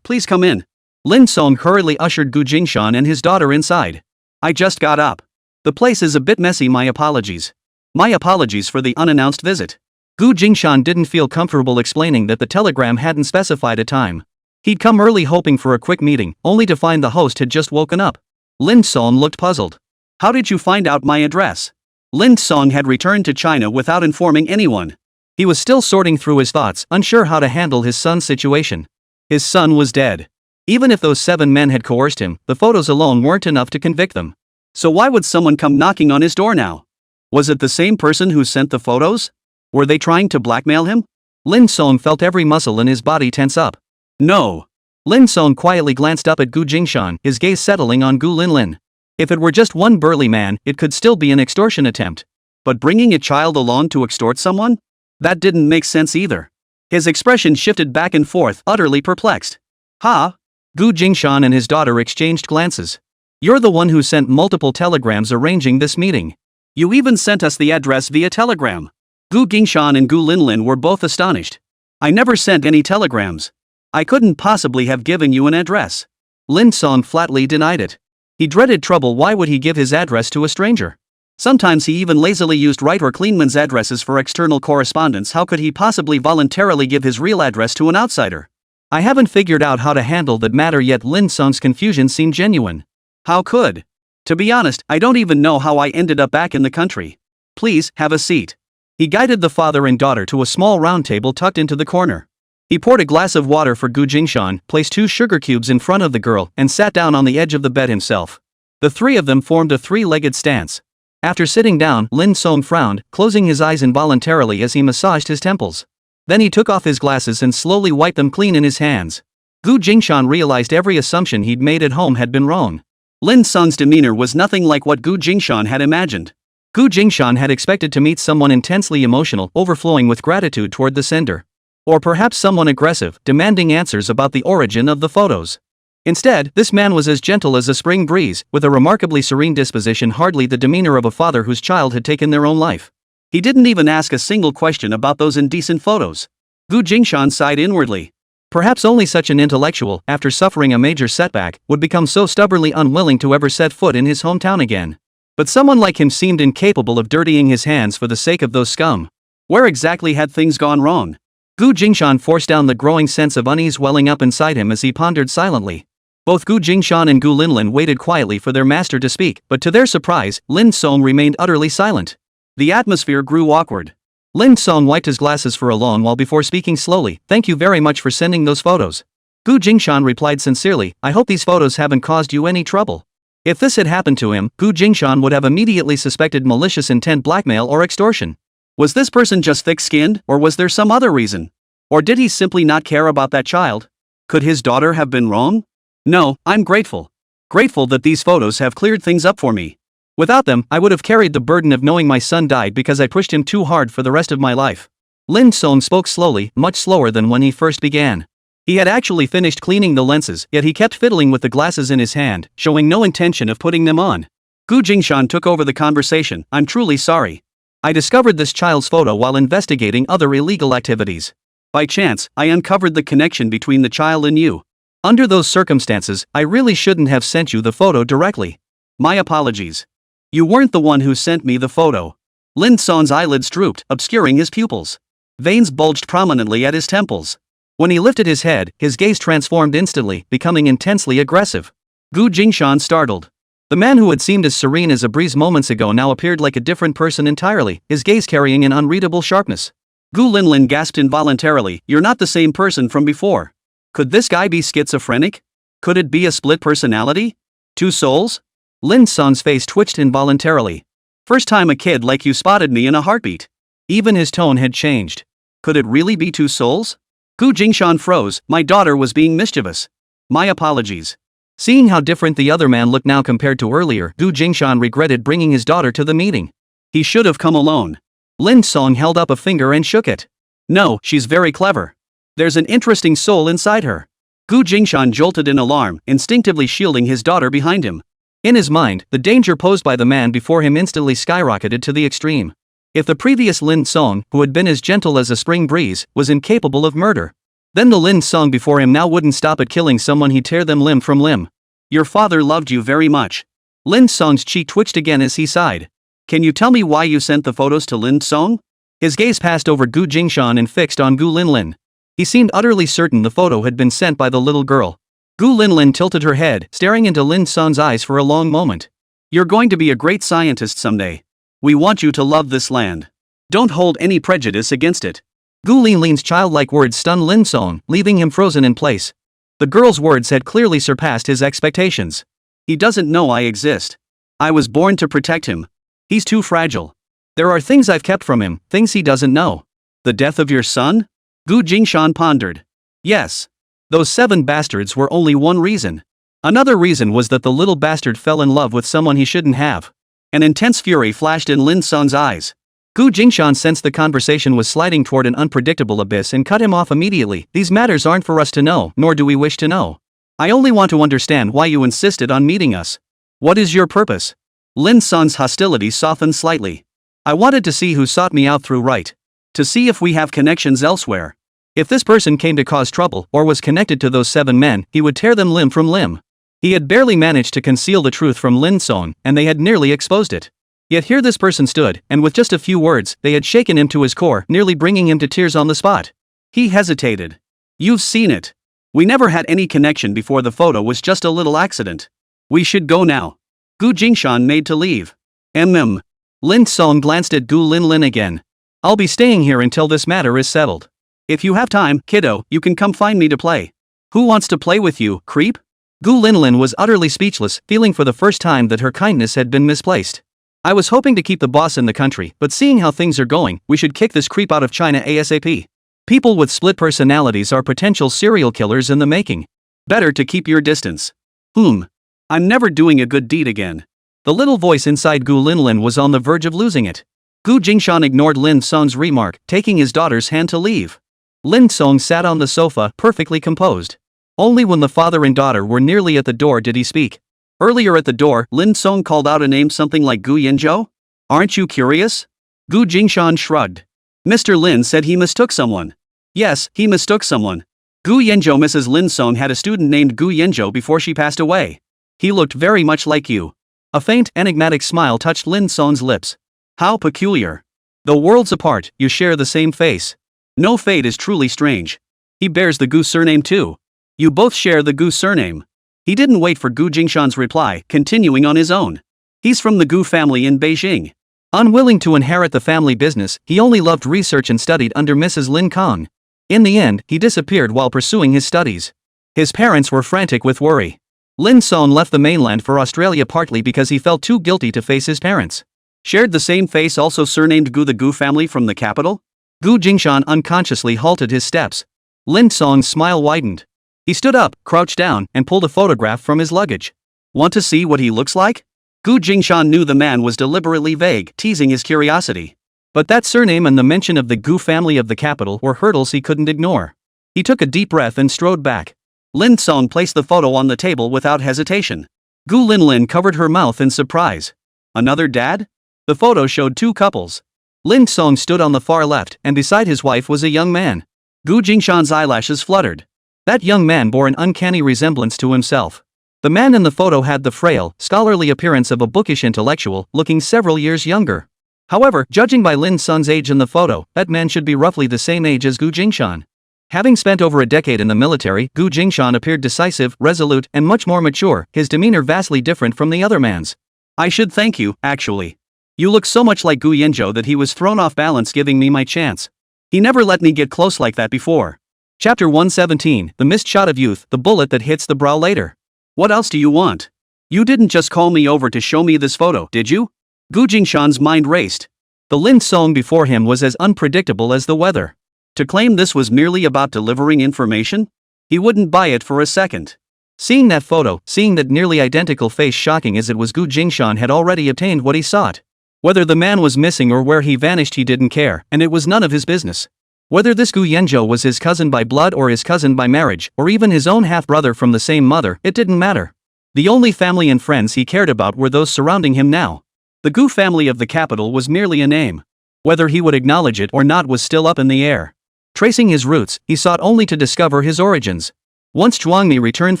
Please come in. Lin Song hurriedly ushered Gu Jingshan and his daughter inside. I just got up. The place is a bit messy, my apologies. My apologies for the unannounced visit. Gu Jingshan didn't feel comfortable explaining that the telegram hadn't specified a time. He'd come early hoping for a quick meeting, only to find the host had just woken up. Lin Song looked puzzled. How did you find out my address? Lin Song had returned to China without informing anyone. He was still sorting through his thoughts, unsure how to handle his son's situation. His son was dead. Even if those 7 men had coerced him, the photos alone weren't enough to convict them. So why would someone come knocking on his door now? Was it the same person who sent the photos? Were they trying to blackmail him? Lin Song felt every muscle in his body tense up. No. Lin Song quietly glanced up at Gu Jingshan, his gaze settling on Gu Linlin. If it were just one burly man, it could still be an extortion attempt. But bringing a child along to extort someone? That didn't make sense either. His expression shifted back and forth, utterly perplexed. Ha? Gu Jingshan and his daughter exchanged glances. You're the one who sent multiple telegrams arranging this meeting. You even sent us the address via telegram. Gu Jingshan and Gu Linlin were both astonished. I never sent any telegrams. I couldn't possibly have given you an address. Lin Song flatly denied it. He dreaded trouble. Why would he give his address to a stranger? Sometimes he even lazily used right or cleanman's addresses for external correspondence. How could he possibly voluntarily give his real address to an outsider? I haven't figured out how to handle that matter yet. Lin Song's confusion seemed genuine. How could? To be honest, I don't even know how I ended up back in the country. Please, have a seat. He guided the father and daughter to a small round table tucked into the corner. He poured a glass of water for Gu Jingshan, placed 2 sugar cubes in front of the girl, and sat down on the edge of the bed himself. The 3 of them formed a 3-legged stance. After sitting down, Lin Song frowned, closing his eyes involuntarily as he massaged his temples. Then he took off his glasses and slowly wiped them clean in his hands. Gu Jingshan realized every assumption he'd made at home had been wrong. Lin Song's demeanor was nothing like what Gu Jingshan had imagined. Gu Jingshan had expected to meet someone intensely emotional, overflowing with gratitude toward the sender. Or perhaps someone aggressive, demanding answers about the origin of the photos. Instead, this man was as gentle as a spring breeze, with a remarkably serene disposition, hardly the demeanor of a father whose child had taken their own life. He didn't even ask a single question about those indecent photos. Gu Jingshan sighed inwardly. Perhaps only such an intellectual, after suffering a major setback, would become so stubbornly unwilling to ever set foot in his hometown again. But someone like him seemed incapable of dirtying his hands for the sake of those scum. Where exactly had things gone wrong? Gu Jingshan forced down the growing sense of unease welling up inside him as he pondered silently. Both Gu Jingshan and Gu Linlin waited quietly for their master to speak, but to their surprise, Lin Song remained utterly silent. The atmosphere grew awkward. Lin Song wiped his glasses for a long while before speaking slowly. "Thank you very much for sending those photos." Gu Jingshan replied sincerely, "I hope these photos haven't caused you any trouble." If this had happened to him, Gu Jingshan would have immediately suspected malicious intent, blackmail or extortion. Was this person just thick-skinned, or was there some other reason? Or did he simply not care about that child? Could his daughter have been wrong? No, I'm grateful. Grateful that these photos have cleared things up for me. Without them, I would have carried the burden of knowing my son died because I pushed him too hard for the rest of my life. Lin Song spoke slowly, much slower than when he first began. He had actually finished cleaning the lenses, yet he kept fiddling with the glasses in his hand, showing no intention of putting them on. Gu Jingshan took over the conversation. "I'm truly sorry. I discovered this child's photo while investigating other illegal activities. By chance, I uncovered the connection between the child and you. Under those circumstances, I really shouldn't have sent you the photo directly. My apologies. You weren't the one who sent me the photo." Lin Song's eyelids drooped, obscuring his pupils. Veins bulged prominently at his temples. When he lifted his head, his gaze transformed instantly, becoming intensely aggressive. Gu Jingshan startled. The man who had seemed as serene as a breeze moments ago now appeared like a different person entirely, his gaze carrying an unreadable sharpness. Gu Linlin gasped involuntarily, "You're not the same person from before. Could this guy be schizophrenic? Could it be a split personality? Two souls?" Lin Song's face twitched involuntarily. "First time a kid like you spotted me in a heartbeat." Even his tone had changed. Could it really be two souls? Gu Jingshan froze. "My daughter was being mischievous. My apologies." Seeing how different the other man looked now compared to earlier, Gu Jingshan regretted bringing his daughter to the meeting. He should have come alone. Lin Song held up a finger and shook it. "No, she's very clever. There's an interesting soul inside her." Gu Jingshan jolted in alarm, instinctively shielding his daughter behind him. In his mind, the danger posed by the man before him instantly skyrocketed to the extreme. If the previous Lin Song, who had been as gentle as a spring breeze, was incapable of murder, then the Lin Song before him now wouldn't stop at killing someone, he'd tear them limb from limb. "Your father loved you very much." Lin Song's cheek twitched again as he sighed. "Can you tell me why you sent the photos to Lin Song?" His gaze passed over Gu Jingshan and fixed on Gu Linlin. He seemed utterly certain the photo had been sent by the little girl. Gu Linlin tilted her head, staring into Lin Song's eyes for a long moment. "You're going to be a great scientist someday. We want you to love this land. Don't hold any prejudice against it." Gu Linlin's childlike words stunned Lin Song, leaving him frozen in place. The girl's words had clearly surpassed his expectations. "He doesn't know I exist. I was born to protect him. He's too fragile. There are things I've kept from him, things he doesn't know." "The death of your son?" Gu Jingshan pondered. "Yes. Those 7 bastards were only one reason. Another reason was that the little bastard fell in love with someone he shouldn't have." An intense fury flashed in Lin Song's eyes. Gu Jingshan sensed the conversation was sliding toward an unpredictable abyss and cut him off immediately. "These matters aren't for us to know, nor do we wish to know. I only want to understand why you insisted on meeting us. What is your purpose?" Lin Song's hostility softened slightly. "I wanted to see who sought me out through right. To see if we have connections elsewhere. If this person came to cause trouble or was connected to those 7 men, he would tear them limb from limb." He had barely managed to conceal the truth from Lin Song, and they had nearly exposed it. Yet here this person stood, and with just a few words, they had shaken him to his core, nearly bringing him to tears on the spot. He hesitated. "You've seen it. We never had any connection before. The photo was just a little accident. We should go now." Gu Jingshan made to leave. Lin Song glanced at Gu Linlin again. "I'll be staying here until this matter is settled. If you have time, kiddo, you can come find me to play." "Who wants to play with you, creep?" Gu Linlin was utterly speechless, feeling for the first time that her kindness had been misplaced. "I was hoping to keep the boss in the country, but seeing how things are going, we should kick this creep out of China ASAP. People with split personalities are potential serial killers in the making. Better to keep your distance." I'm never doing a good deed again." The little voice inside Gu Linlin was on the verge of losing it. Gu Jingshan ignored Lin Song's remark, taking his daughter's hand to leave. Lin Song sat on the sofa, perfectly composed. Only when the father and daughter were nearly at the door did he speak. Earlier at the door, Lin Song called out a name, something like Gu Yanzhou. "Aren't you curious?" Gu Jingshan shrugged. "Mr. Lin said he mistook someone." "Yes, he mistook someone. Gu Yanzhou. Mrs. Lin Song had a student named Gu Yanzhou before she passed away. He looked very much like you." A faint, enigmatic smile touched Lin Song's lips. "How peculiar. Though worlds apart, you share the same face. No, fate is truly strange. He bears the Gu surname too. You both share the Gu surname." He didn't wait for Gu Jingshan's reply, continuing on his own. He's from the Gu family in Beijing. Unwilling to inherit the family business, he only loved research and studied under Mrs. Lin Kong. In the end, he disappeared while pursuing his studies. His parents were frantic with worry. Lin Song left the mainland for Australia partly because he felt too guilty to face his parents. Shared the same face also surnamed Gu, the Gu family from the capital? Gu Jingshan unconsciously halted his steps. Lin Song's smile widened. He stood up, crouched down, and pulled a photograph from his luggage. Want to see what he looks like? Gu Jingshan knew the man was deliberately vague, teasing his curiosity. But that surname and the mention of the Gu family of the capital were hurdles he couldn't ignore. He took a deep breath and strode back. Lin Song placed the photo on the table without hesitation. Gu Linlin covered her mouth in surprise. Another dad? The photo showed two couples. Lin Song stood on the far left, and beside his wife was a young man. Gu Jingshan's eyelashes fluttered. That young man bore an uncanny resemblance to himself. The man in the photo had the frail, scholarly appearance of a bookish intellectual, looking several years younger. However, judging by Lin Sung's age in the photo, that man should be roughly the same age as Gu Jingshan. Having spent over a decade in the military, Gu Jingshan appeared decisive, resolute, and much more mature, his demeanor vastly different from the other man's. I should thank you, actually. You look so much like Gu Yanzhou that he was thrown off balance giving me my chance. He never let me get close like that before. Chapter 117, The Missed Shot of Youth, the bullet that hits the brow later. What else do you want? You didn't just call me over to show me this photo, did you? Gu Jingshan's mind raced. The Lin Song before him was as unpredictable as the weather. To claim this was merely about delivering information? He wouldn't buy it for a second. Seeing that photo, seeing that nearly identical face shocking as it was, Gu Jingshan had already obtained what he sought. Whether the man was missing or where he vanished he didn't care, and it was none of his business. Whether this Gu Yanzhou was his cousin by blood or his cousin by marriage, or even his own half-brother from the same mother, it didn't matter. The only family and friends he cared about were those surrounding him now. The Gu family of the capital was merely a name. Whether he would acknowledge it or not was still up in the air. Tracing his roots, he sought only to discover his origins. Once Zhuangmi returned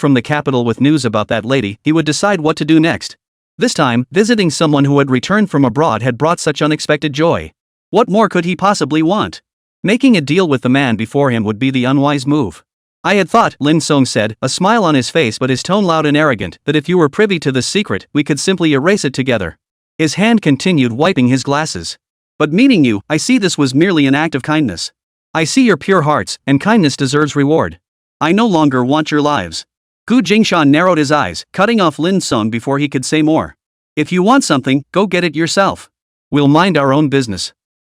from the capital with news about that lady, he would decide what to do next. This time, visiting someone who had returned from abroad had brought such unexpected joy. What more could he possibly want? Making a deal with the man before him would be the unwise move. I had thought, Lin Song said, a smile on his face but his tone loud and arrogant, that if you were privy to this secret, we could simply erase it together. His hand continued wiping his glasses. But meeting you, I see this was merely an act of kindness. I see your pure hearts, and kindness deserves reward. I no longer want your lives. Gu Jingshan narrowed his eyes, cutting off Lin Song before he could say more. If you want something, go get it yourself. We'll mind our own business.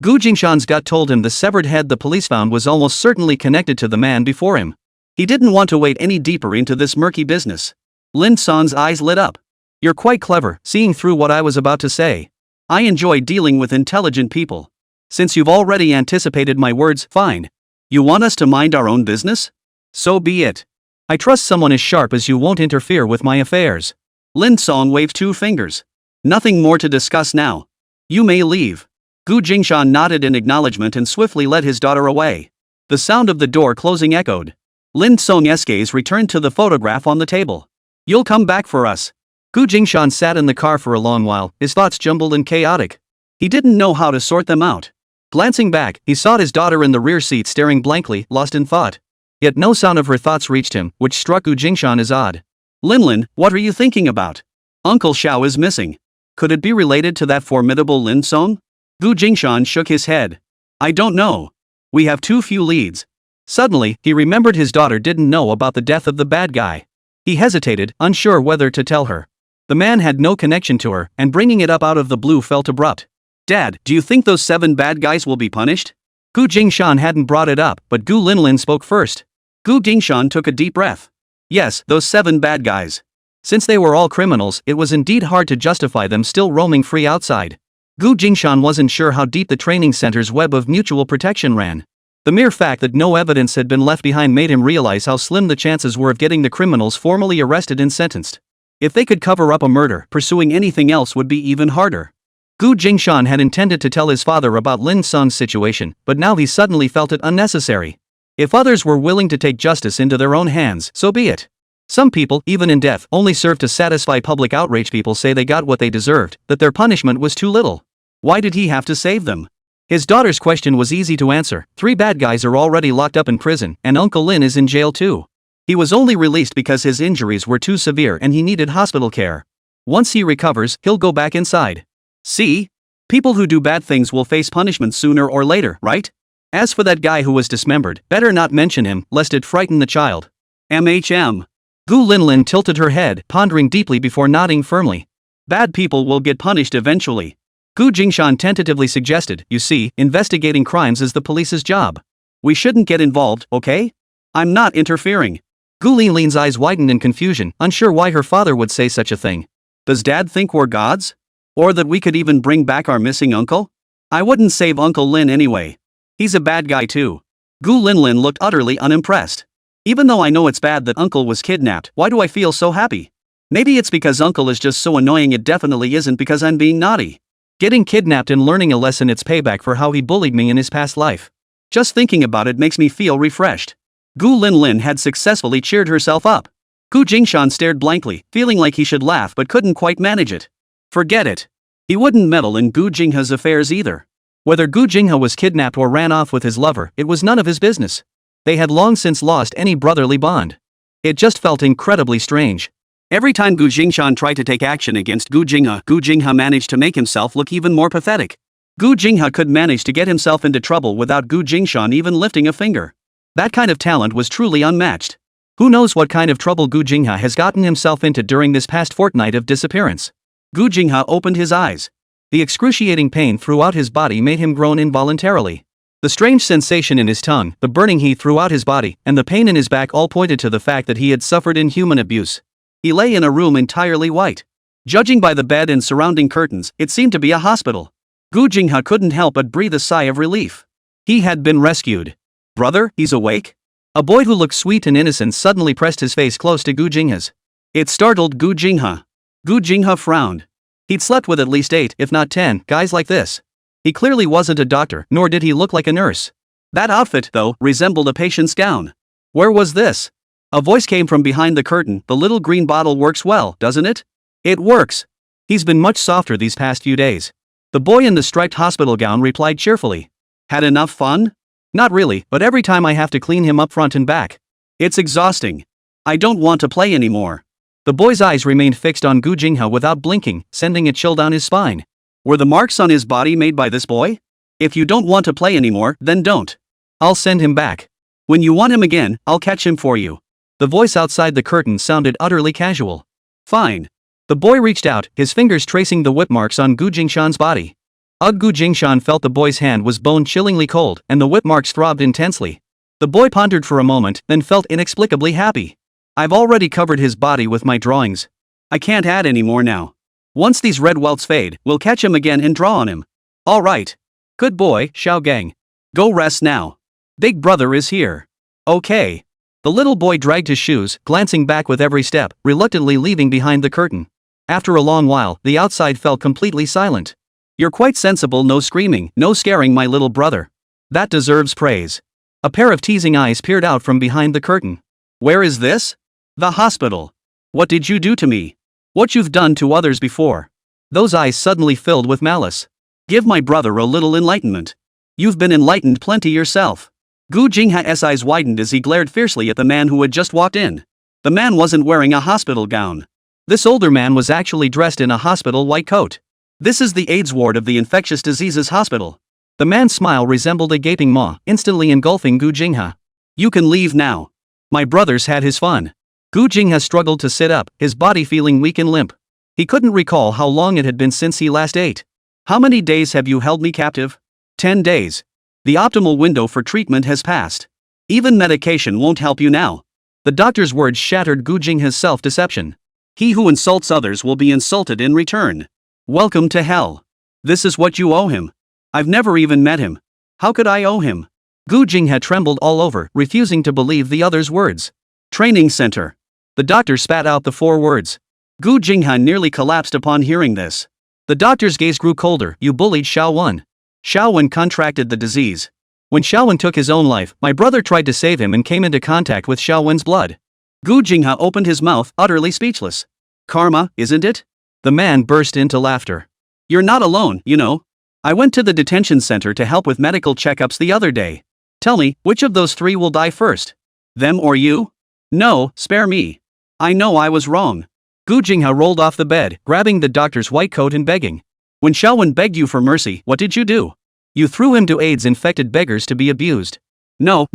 Gu Jingshan's gut told him the severed head the police found was almost certainly connected to the man before him. He didn't want to wade any deeper into this murky business. Lin Song's eyes lit up. You're quite clever, seeing through what I was about to say. I enjoy dealing with intelligent people. Since you've already anticipated my words, fine. You want us to mind our own business? So be it. I trust someone as sharp as you won't interfere with my affairs. Lin Song waved two fingers. Nothing more to discuss now. You may leave. Gu Jingshan nodded in acknowledgement and swiftly led his daughter away. The sound of the door closing echoed. Lin Song's gaze returned to the photograph on the table. You'll come back for us. Gu Jingshan sat in the car for a long while, his thoughts jumbled and chaotic. He didn't know how to sort them out. Glancing back, he saw his daughter in the rear seat staring blankly, lost in thought. Yet no sound of her thoughts reached him, which struck Gu Jingshan as odd. Linlin, what are you thinking about? Uncle Xiao is missing. Could it be related to that formidable Lin Song? Gu Jingshan shook his head. I don't know. We have too few leads. Suddenly, he remembered his daughter didn't know about the death of the bad guy. He hesitated, unsure whether to tell her. The man had no connection to her, and bringing it up out of the blue felt abrupt. Dad, do you think those 7 bad guys will be punished? Gu Jingshan hadn't brought it up, but Gu Linlin spoke first. Gu Jingshan took a deep breath. Yes, those 7 bad guys. Since they were all criminals, it was indeed hard to justify them still roaming free outside. Gu Jingshan wasn't sure how deep the training center's web of mutual protection ran. The mere fact that no evidence had been left behind made him realize how slim the chances were of getting the criminals formally arrested and sentenced. If they could cover up a murder, pursuing anything else would be even harder. Gu Jingshan had intended to tell his father about Lin Sung's situation, but now he suddenly felt it unnecessary. If others were willing to take justice into their own hands, so be it. Some people, even in death, only serve to satisfy public outrage. People say they got what they deserved, that their punishment was too little. Why did he have to save them? His daughter's question was easy to answer. 3 bad guys are already locked up in prison, and Uncle Lin is in jail too. He was only released because his injuries were too severe and he needed hospital care. Once he recovers, he'll go back inside. See? People who do bad things will face punishment sooner or later, right? As for that guy who was dismembered, better not mention him, lest it frighten the child. MHM. Gu Linlin tilted her head, pondering deeply before nodding firmly. Bad people will get punished eventually. Gu Jingshan tentatively suggested, you see, investigating crimes is the police's job. We shouldn't get involved, okay? I'm not interfering. Gu Linlin's eyes widened in confusion, unsure why her father would say such a thing. Does Dad think we're gods? Or that we could even bring back our missing uncle? I wouldn't save Uncle Lin anyway. He's a bad guy too. Gu Linlin looked utterly unimpressed. Even though I know it's bad that Uncle was kidnapped, why do I feel so happy? Maybe it's because Uncle is just so annoying. It definitely isn't because I'm being naughty. Getting kidnapped and learning a lesson, it's payback for how he bullied me in his past life. Just thinking about it makes me feel refreshed. Gu Linlin had successfully cheered herself up. Gu Jingshan stared blankly, feeling like he should laugh but couldn't quite manage it. Forget it. He wouldn't meddle in Gu Jingha's affairs either. Whether Gu Jingha was kidnapped or ran off with his lover, it was none of his business. They had long since lost any brotherly bond. It just felt incredibly strange. Every time Gu Jingshan tried to take action against Gu Jingha managed to make himself look even more pathetic. Gu Jingha could manage to get himself into trouble without Gu Jingshan even lifting a finger. That kind of talent was truly unmatched. Who knows what kind of trouble Gu Jingha has gotten himself into during this past fortnight of disappearance. Gu Jingha opened his eyes. The excruciating pain throughout his body made him groan involuntarily. The strange sensation in his tongue, the burning heat throughout his body, and the pain in his back all pointed to the fact that he had suffered inhuman abuse. He lay in a room entirely white. Judging by the bed and surrounding curtains, it seemed to be a hospital. Gu Jingha couldn't help but breathe a sigh of relief. He had been rescued. Brother, he's awake? A boy who looked sweet and innocent suddenly pressed his face close to Gu Jingha's. It startled Gu Jingha. Gu Jingha frowned. He'd slept with at least 8, if not 10, guys like this. He clearly wasn't a doctor, nor did he look like a nurse. That outfit, though, resembled a patient's gown. Where was this? A voice came from behind the curtain. The little green bottle works well, doesn't it? It works. He's been much softer these past few days. The boy in the striped hospital gown replied cheerfully. Had enough fun? Not really, but every time I have to clean him up front and back. It's exhausting. I don't want to play anymore. The boy's eyes remained fixed on Gu Jingha without blinking, sending a chill down his spine. Were the marks on his body made by this boy? If you don't want to play anymore, then don't. I'll send him back. When you want him again, I'll catch him for you. The voice outside the curtain sounded utterly casual. Fine. The boy reached out, his fingers tracing the whip marks on Gu Jingshan's body. Gu Jingshan felt the boy's hand was bone-chillingly cold, and the whip marks throbbed intensely. The boy pondered for a moment, then felt inexplicably happy. I've already covered his body with my drawings. I can't add any more now. Once these red welts fade, we'll catch him again and draw on him. All right. Good boy, Xiao Gang. Go rest now. Big brother is here. Okay. The little boy dragged his shoes, glancing back with every step, reluctantly leaving behind the curtain. After a long while, the outside felt completely silent. You're quite sensible, no screaming, no scaring my little brother. That deserves praise. A pair of teasing eyes peered out from behind the curtain. Where is this? The hospital. What did you do to me? What you've done to others before. Those eyes suddenly filled with malice. Give my brother a little enlightenment. You've been enlightened plenty yourself. Gu Jingha's eyes widened as he glared fiercely at the man who had just walked in. The man wasn't wearing a hospital gown. This older man was actually dressed in a hospital white coat. This is the AIDS ward of the infectious diseases hospital. The man's smile resembled a gaping maw, instantly engulfing Gu Jingha. You can leave now. My brother's had his fun. Gu Jingha struggled to sit up, his body feeling weak and limp. He couldn't recall how long it had been since he last ate. How many days have you held me captive? 10 days. The optimal window for treatment has passed. Even medication won't help you now. The doctor's words shattered Gu Jingha's self-deception. He who insults others will be insulted in return. Welcome to hell. This is what you owe him. I've never even met him. How could I owe him? Gu Jingha trembled all over, refusing to believe the other's words. Training center. The doctor spat out the 4 words. Gu Jingha nearly collapsed upon hearing this. The doctor's gaze grew colder. You bullied Xiaowen. Xiaowen contracted the disease. When Xiaowen took his own life, my brother tried to save him and came into contact with Xiaowen's blood. Gu Jingha opened his mouth, utterly speechless. Karma, isn't it? The man burst into laughter. You're not alone, you know. I went to the detention center to help with medical checkups the other day. Tell me, which of those 3 will die first? Them or you? No, spare me. I know I was wrong. Gu Jingha rolled off the bed, grabbing the doctor's white coat and begging. When Xiaowen begged you for mercy, what did you do? You threw him to AIDS-infected beggars to be abused. No,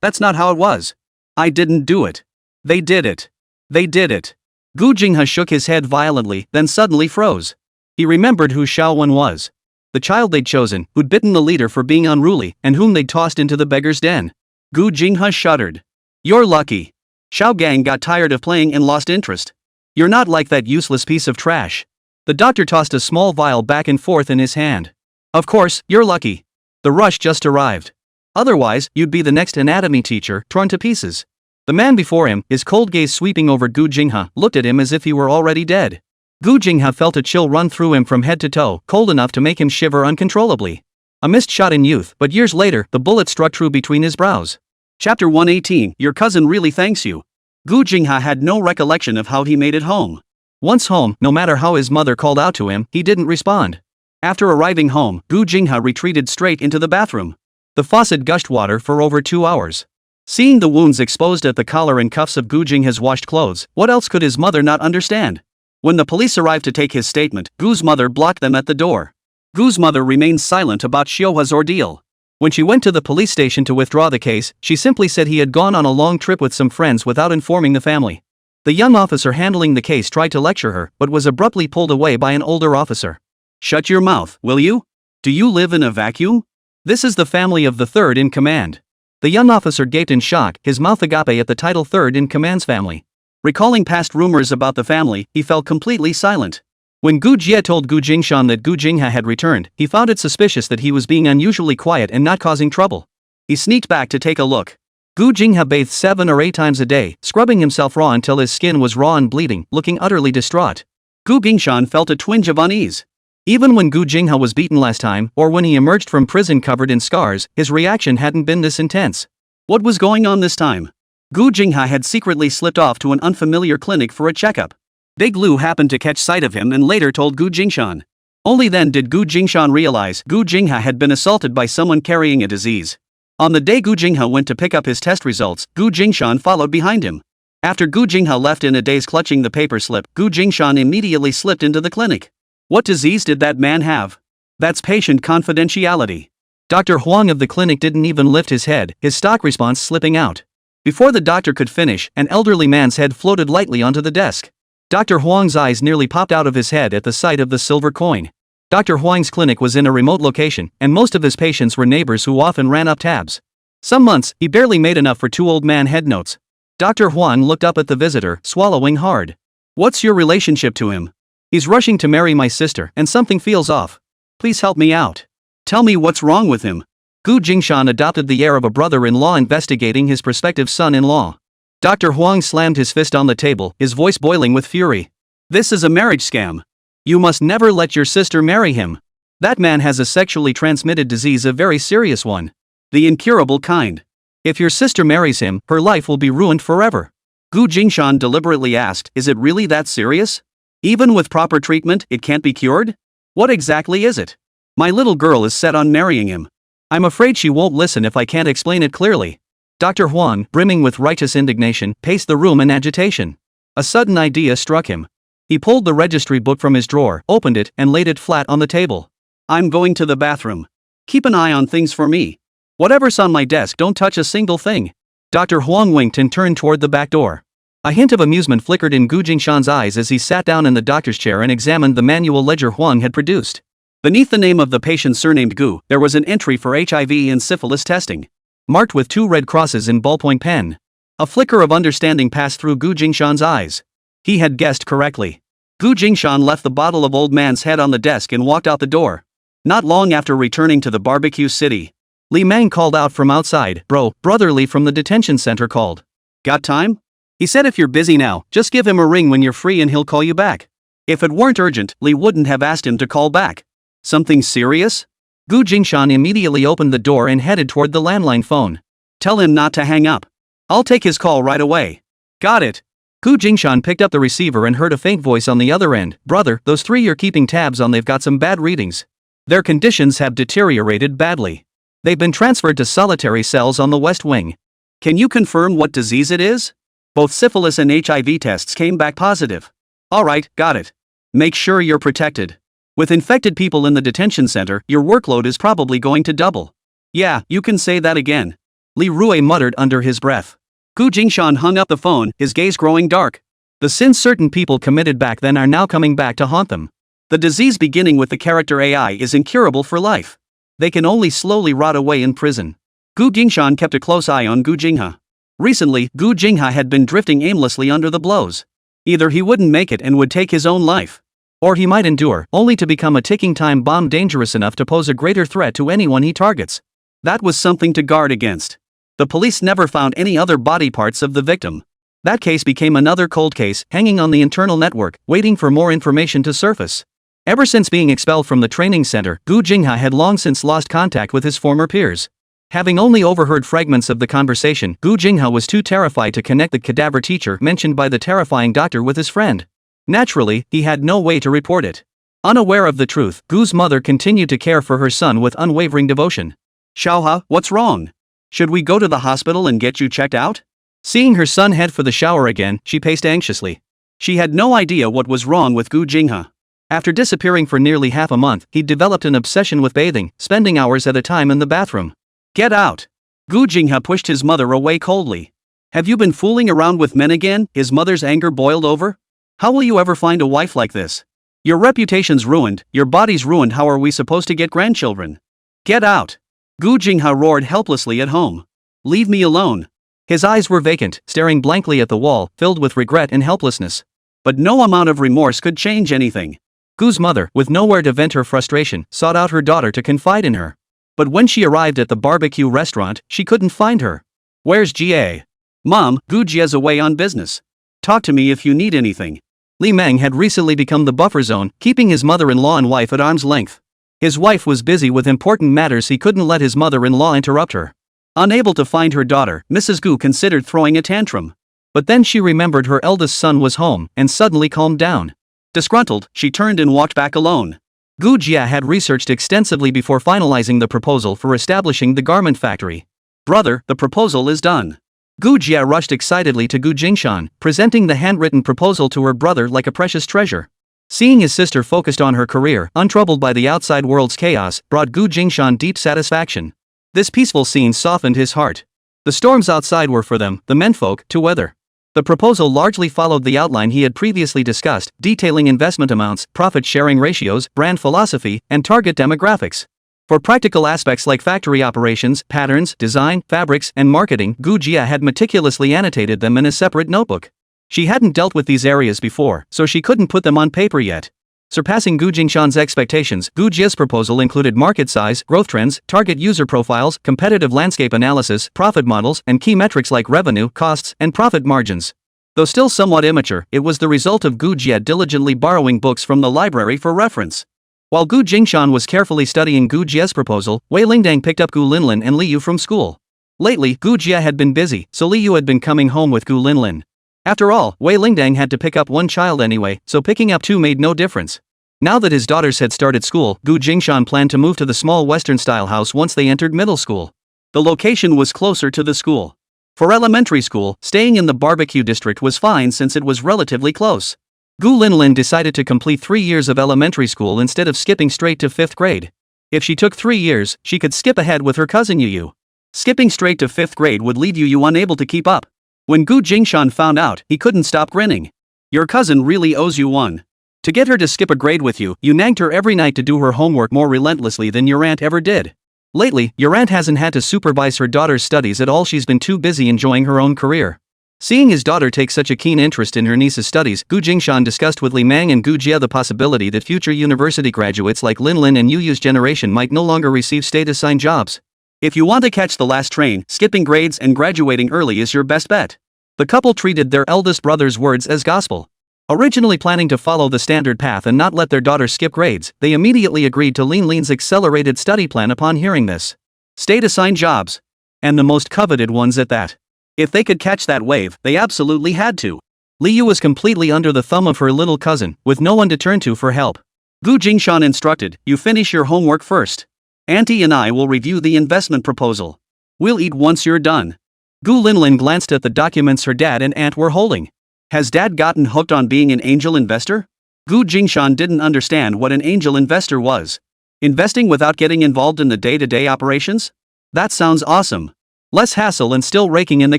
that's not how it was. I didn't do it. They did it. They did it. Gu Jingha shook his head violently, then suddenly froze. He remembered who Xiaowen was. The child they'd chosen, who'd bitten the leader for being unruly, and whom they'd tossed into the beggar's den. Gu Jingha shuddered. You're lucky. Xiao Gang got tired of playing and lost interest. You're not like that useless piece of trash. The doctor tossed a small vial back and forth in his hand. Of course, you're lucky. The rush just arrived. Otherwise, you'd be the next anatomy teacher, torn to pieces. The man before him, his cold gaze sweeping over Gu Jingha, looked at him as if he were already dead. Gu Jingha felt a chill run through him from head to toe, cold enough to make him shiver uncontrollably. A missed shot in youth, but years later, the bullet struck true between his brows. Chapter 118, Your cousin really thanks you. Gu Jingha had no recollection of how he made it home. Once home, no matter how his mother called out to him, he didn't respond. After arriving home, Gu Jingha retreated straight into the bathroom. The faucet gushed water for over 2 hours. Seeing the wounds exposed at the collar and cuffs of Gu Jingha's washed clothes, what else could his mother not understand? When the police arrived to take his statement, Gu's mother blocked them at the door. Gu's mother remained silent about Xiuhua's ordeal. When she went to the police station to withdraw the case, she simply said he had gone on a long trip with some friends without informing the family. The young officer handling the case tried to lecture her, but was abruptly pulled away by an older officer. Shut your mouth, will you? Do you live in a vacuum? This is the family of the third in command. The young officer gaped in shock, his mouth agape at the title third in command's family. Recalling past rumors about the family, he fell completely silent. When Gu Jie told Gu Jingshan that Gu Jingha had returned, he found it suspicious that he was being unusually quiet and not causing trouble. He sneaked back to take a look. Gu Jingha bathed 7 or 8 times a day, scrubbing himself raw until his skin was raw and bleeding, looking utterly distraught. Gu Jingshan felt a twinge of unease. Even when Gu Jingha was beaten last time, or when he emerged from prison covered in scars, his reaction hadn't been this intense. What was going on this time? Gu Jingha had secretly slipped off to an unfamiliar clinic for a checkup. Big Lu happened to catch sight of him and later told Gu Jingshan. Only then did Gu Jingshan realize Gu Jingha had been assaulted by someone carrying a disease. On the day Gu Jingha went to pick up his test results, Gu Jingshan followed behind him. After Gu Jingha left in a daze clutching the paper slip, Gu Jingshan immediately slipped into the clinic. What disease did that man have? That's patient confidentiality. Dr. Huang of the clinic didn't even lift his head, his stock response slipping out. Before the doctor could finish, an elderly man's head floated lightly onto the desk. Dr. Huang's eyes nearly popped out of his head at the sight of the silver coin. Dr. Huang's clinic was in a remote location, and most of his patients were neighbors who often ran up tabs. Some months, he barely made enough for 2 old man head notes. Dr. Huang looked up at the visitor, swallowing hard. What's your relationship to him? He's rushing to marry my sister, and something feels off. Please help me out. Tell me what's wrong with him. Gu Jingshan adopted the air of a brother-in-law investigating his prospective son-in-law. Dr. Huang slammed his fist on the table, his voice boiling with fury. This is a marriage scam. You must never let your sister marry him. That man has a sexually transmitted disease, a very serious one. The incurable kind. If your sister marries him, her life will be ruined forever. Gu Jingshan deliberately asked, is it really that serious? Even with proper treatment, it can't be cured? What exactly is it? My little girl is set on marrying him. I'm afraid she won't listen if I can't explain it clearly. Dr. Huang, brimming with righteous indignation, paced the room in agitation. A sudden idea struck him. He pulled the registry book from his drawer, opened it, and laid it flat on the table. I'm going to the bathroom. Keep an eye on things for me. Whatever's on my desk, don't touch a single thing. Dr. Huang winked and turned toward the back door. A hint of amusement flickered in Gu Jingshan's eyes as he sat down in the doctor's chair and examined the manual ledger Huang had produced. Beneath the name of the patient surnamed Gu, there was an entry for HIV and syphilis testing, marked with 2 red crosses in ballpoint pen. A flicker of understanding passed through Gu Jingshan's eyes. He had guessed correctly. Gu Jingshan left the bottle of old man's head on the desk and walked out the door. Not long after returning to the barbecue city, Li Mang called out from outside, Brother Li from the detention center called. Got time? He said if you're busy now, just give him a ring when you're free and he'll call you back. If it weren't urgent, Li wouldn't have asked him to call back. Something serious? Gu Jingshan immediately opened the door and headed toward the landline phone. Tell him not to hang up. I'll take his call right away. Got it. Gu Jingshan picked up the receiver and heard a faint voice on the other end. Brother, those 3 you're keeping tabs on, they've got some bad readings. Their conditions have deteriorated badly. They've been transferred to solitary cells on the West Wing. Can you confirm what disease it is? Both syphilis and HIV tests came back positive. Alright, got it. Make sure you're protected. With infected people in the detention center, your workload is probably going to double. Yeah, you can say that again. Li Rui muttered under his breath. Gu Jingshan hung up the phone, his gaze growing dark. The sins certain people committed back then are now coming back to haunt them. The disease beginning with the character AI is incurable for life. They can only slowly rot away in prison. Gu Jingshan kept a close eye on Gu Jingha. Recently, Gu Jingha had been drifting aimlessly under the blows. Either he wouldn't make it and would take his own life, or he might endure, only to become a ticking time bomb dangerous enough to pose a greater threat to anyone he targets. That was something to guard against. The police never found any other body parts of the victim. That case became another cold case, hanging on the internal network, waiting for more information to surface. Ever since being expelled from the training center, Gu Jingha had long since lost contact with his former peers. Having only overheard fragments of the conversation, Gu Jingha was too terrified to connect the cadaver teacher mentioned by the terrifying doctor with his friend. Naturally, he had no way to report it. Unaware of the truth, Gu's mother continued to care for her son with unwavering devotion. Xiaohe, what's wrong? Should we go to the hospital and get you checked out? Seeing her son head for the shower again, she paced anxiously. She had no idea what was wrong with Gu Jingha. After disappearing for nearly half a month, he'd developed an obsession with bathing, spending hours at a time in the bathroom. Get out! Gu Jingha pushed his mother away coldly. Have you been fooling around with men again? His mother's anger boiled over. How will you ever find a wife like this? Your reputation's ruined, your body's ruined. How are we supposed to get grandchildren? Get out! Gu Jingha roared helplessly at home. Leave me alone. His eyes were vacant, staring blankly at the wall, filled with regret and helplessness. But no amount of remorse could change anything. Gu's mother, with nowhere to vent her frustration, sought out her daughter to confide in her. But when she arrived at the barbecue restaurant, she couldn't find her. Where's Jie? Mom, Gu Jie's away on business. Talk to me if you need anything. Li Meng had recently become the buffer zone, keeping his mother-in-law and wife at arm's length. His wife was busy with important matters. He couldn't let his mother-in-law interrupt her. Unable to find her daughter, Mrs. Gu considered throwing a tantrum. But then she remembered her eldest son was home, and suddenly calmed down. Disgruntled, she turned and walked back alone. Gu Jia had researched extensively before finalizing the proposal for establishing the garment factory. Brother, the proposal is done. Gu Jia rushed excitedly to Gu Jingshan, presenting the handwritten proposal to her brother like a precious treasure. Seeing his sister focused on her career, untroubled by the outside world's chaos, brought Gu Jingshan deep satisfaction. This peaceful scene softened his heart. The storms outside were for them, the menfolk, to weather. The proposal largely followed the outline he had previously discussed, detailing investment amounts, profit-sharing ratios, brand philosophy, and target demographics. For practical aspects like factory operations, patterns, design, fabrics, and marketing, Gu Jia had meticulously annotated them in a separate notebook. She hadn't dealt with these areas before, so she couldn't put them on paper yet. Surpassing Gu Jingshan's expectations, Gu Jia's proposal included market size, growth trends, target user profiles, competitive landscape analysis, profit models, and key metrics like revenue, costs, and profit margins. Though still somewhat immature, it was the result of Gu Jia diligently borrowing books from the library for reference. While Gu Jingshan was carefully studying Gu Jia's proposal, Wei Lingdang picked up Gu Linlin and Li Yu from school. Lately, Gu Jia had been busy, so Li Yu had been coming home with Gu Linlin. After all, Wei Lingdang had to pick up one child anyway, so picking up two made no difference. Now that his daughters had started school, Gu Jingshan planned to move to the small Western-style house once they entered middle school. The location was closer to the school. For elementary school, staying in the barbecue district was fine since it was relatively close. Gu Linlin decided to complete 3 years of elementary school instead of skipping straight to 5th grade. If she took 3 years, she could skip ahead with her cousin Yu. Skipping straight to 5th grade would leave Yu unable to keep up. When Gu Jingshan found out, he couldn't stop grinning. Your cousin really owes you one. To get her to skip a grade with you, you nagged her every night to do her homework more relentlessly than your aunt ever did. Lately, your aunt hasn't had to supervise her daughter's studies at all. She's been too busy enjoying her own career. Seeing his daughter take such a keen interest in her niece's studies, Gu Jingshan discussed with Li Meng and Gu Jia the possibility that future university graduates like Lin Lin and Yu Yu's generation might no longer receive state-assigned jobs. If you want to catch the last train, skipping grades and graduating early is your best bet. The couple treated their eldest brother's words as gospel. Originally planning to follow the standard path and not let their daughter skip grades, they immediately agreed to Lin Lin's accelerated study plan upon hearing this. State-assigned jobs. And the most coveted ones at that. If they could catch that wave, they absolutely had to. Li Yu was completely under the thumb of her little cousin, with no one to turn to for help. Gu Jingshan instructed, you finish your homework first. Auntie and I will review the investment proposal. We'll eat once you're done. Gu Linlin glanced at the documents her dad and aunt were holding. Has dad gotten hooked on being an angel investor? Gu Jingshan didn't understand what an angel investor was. Investing without getting involved in the day-to-day operations? That sounds awesome. Less hassle and still raking in the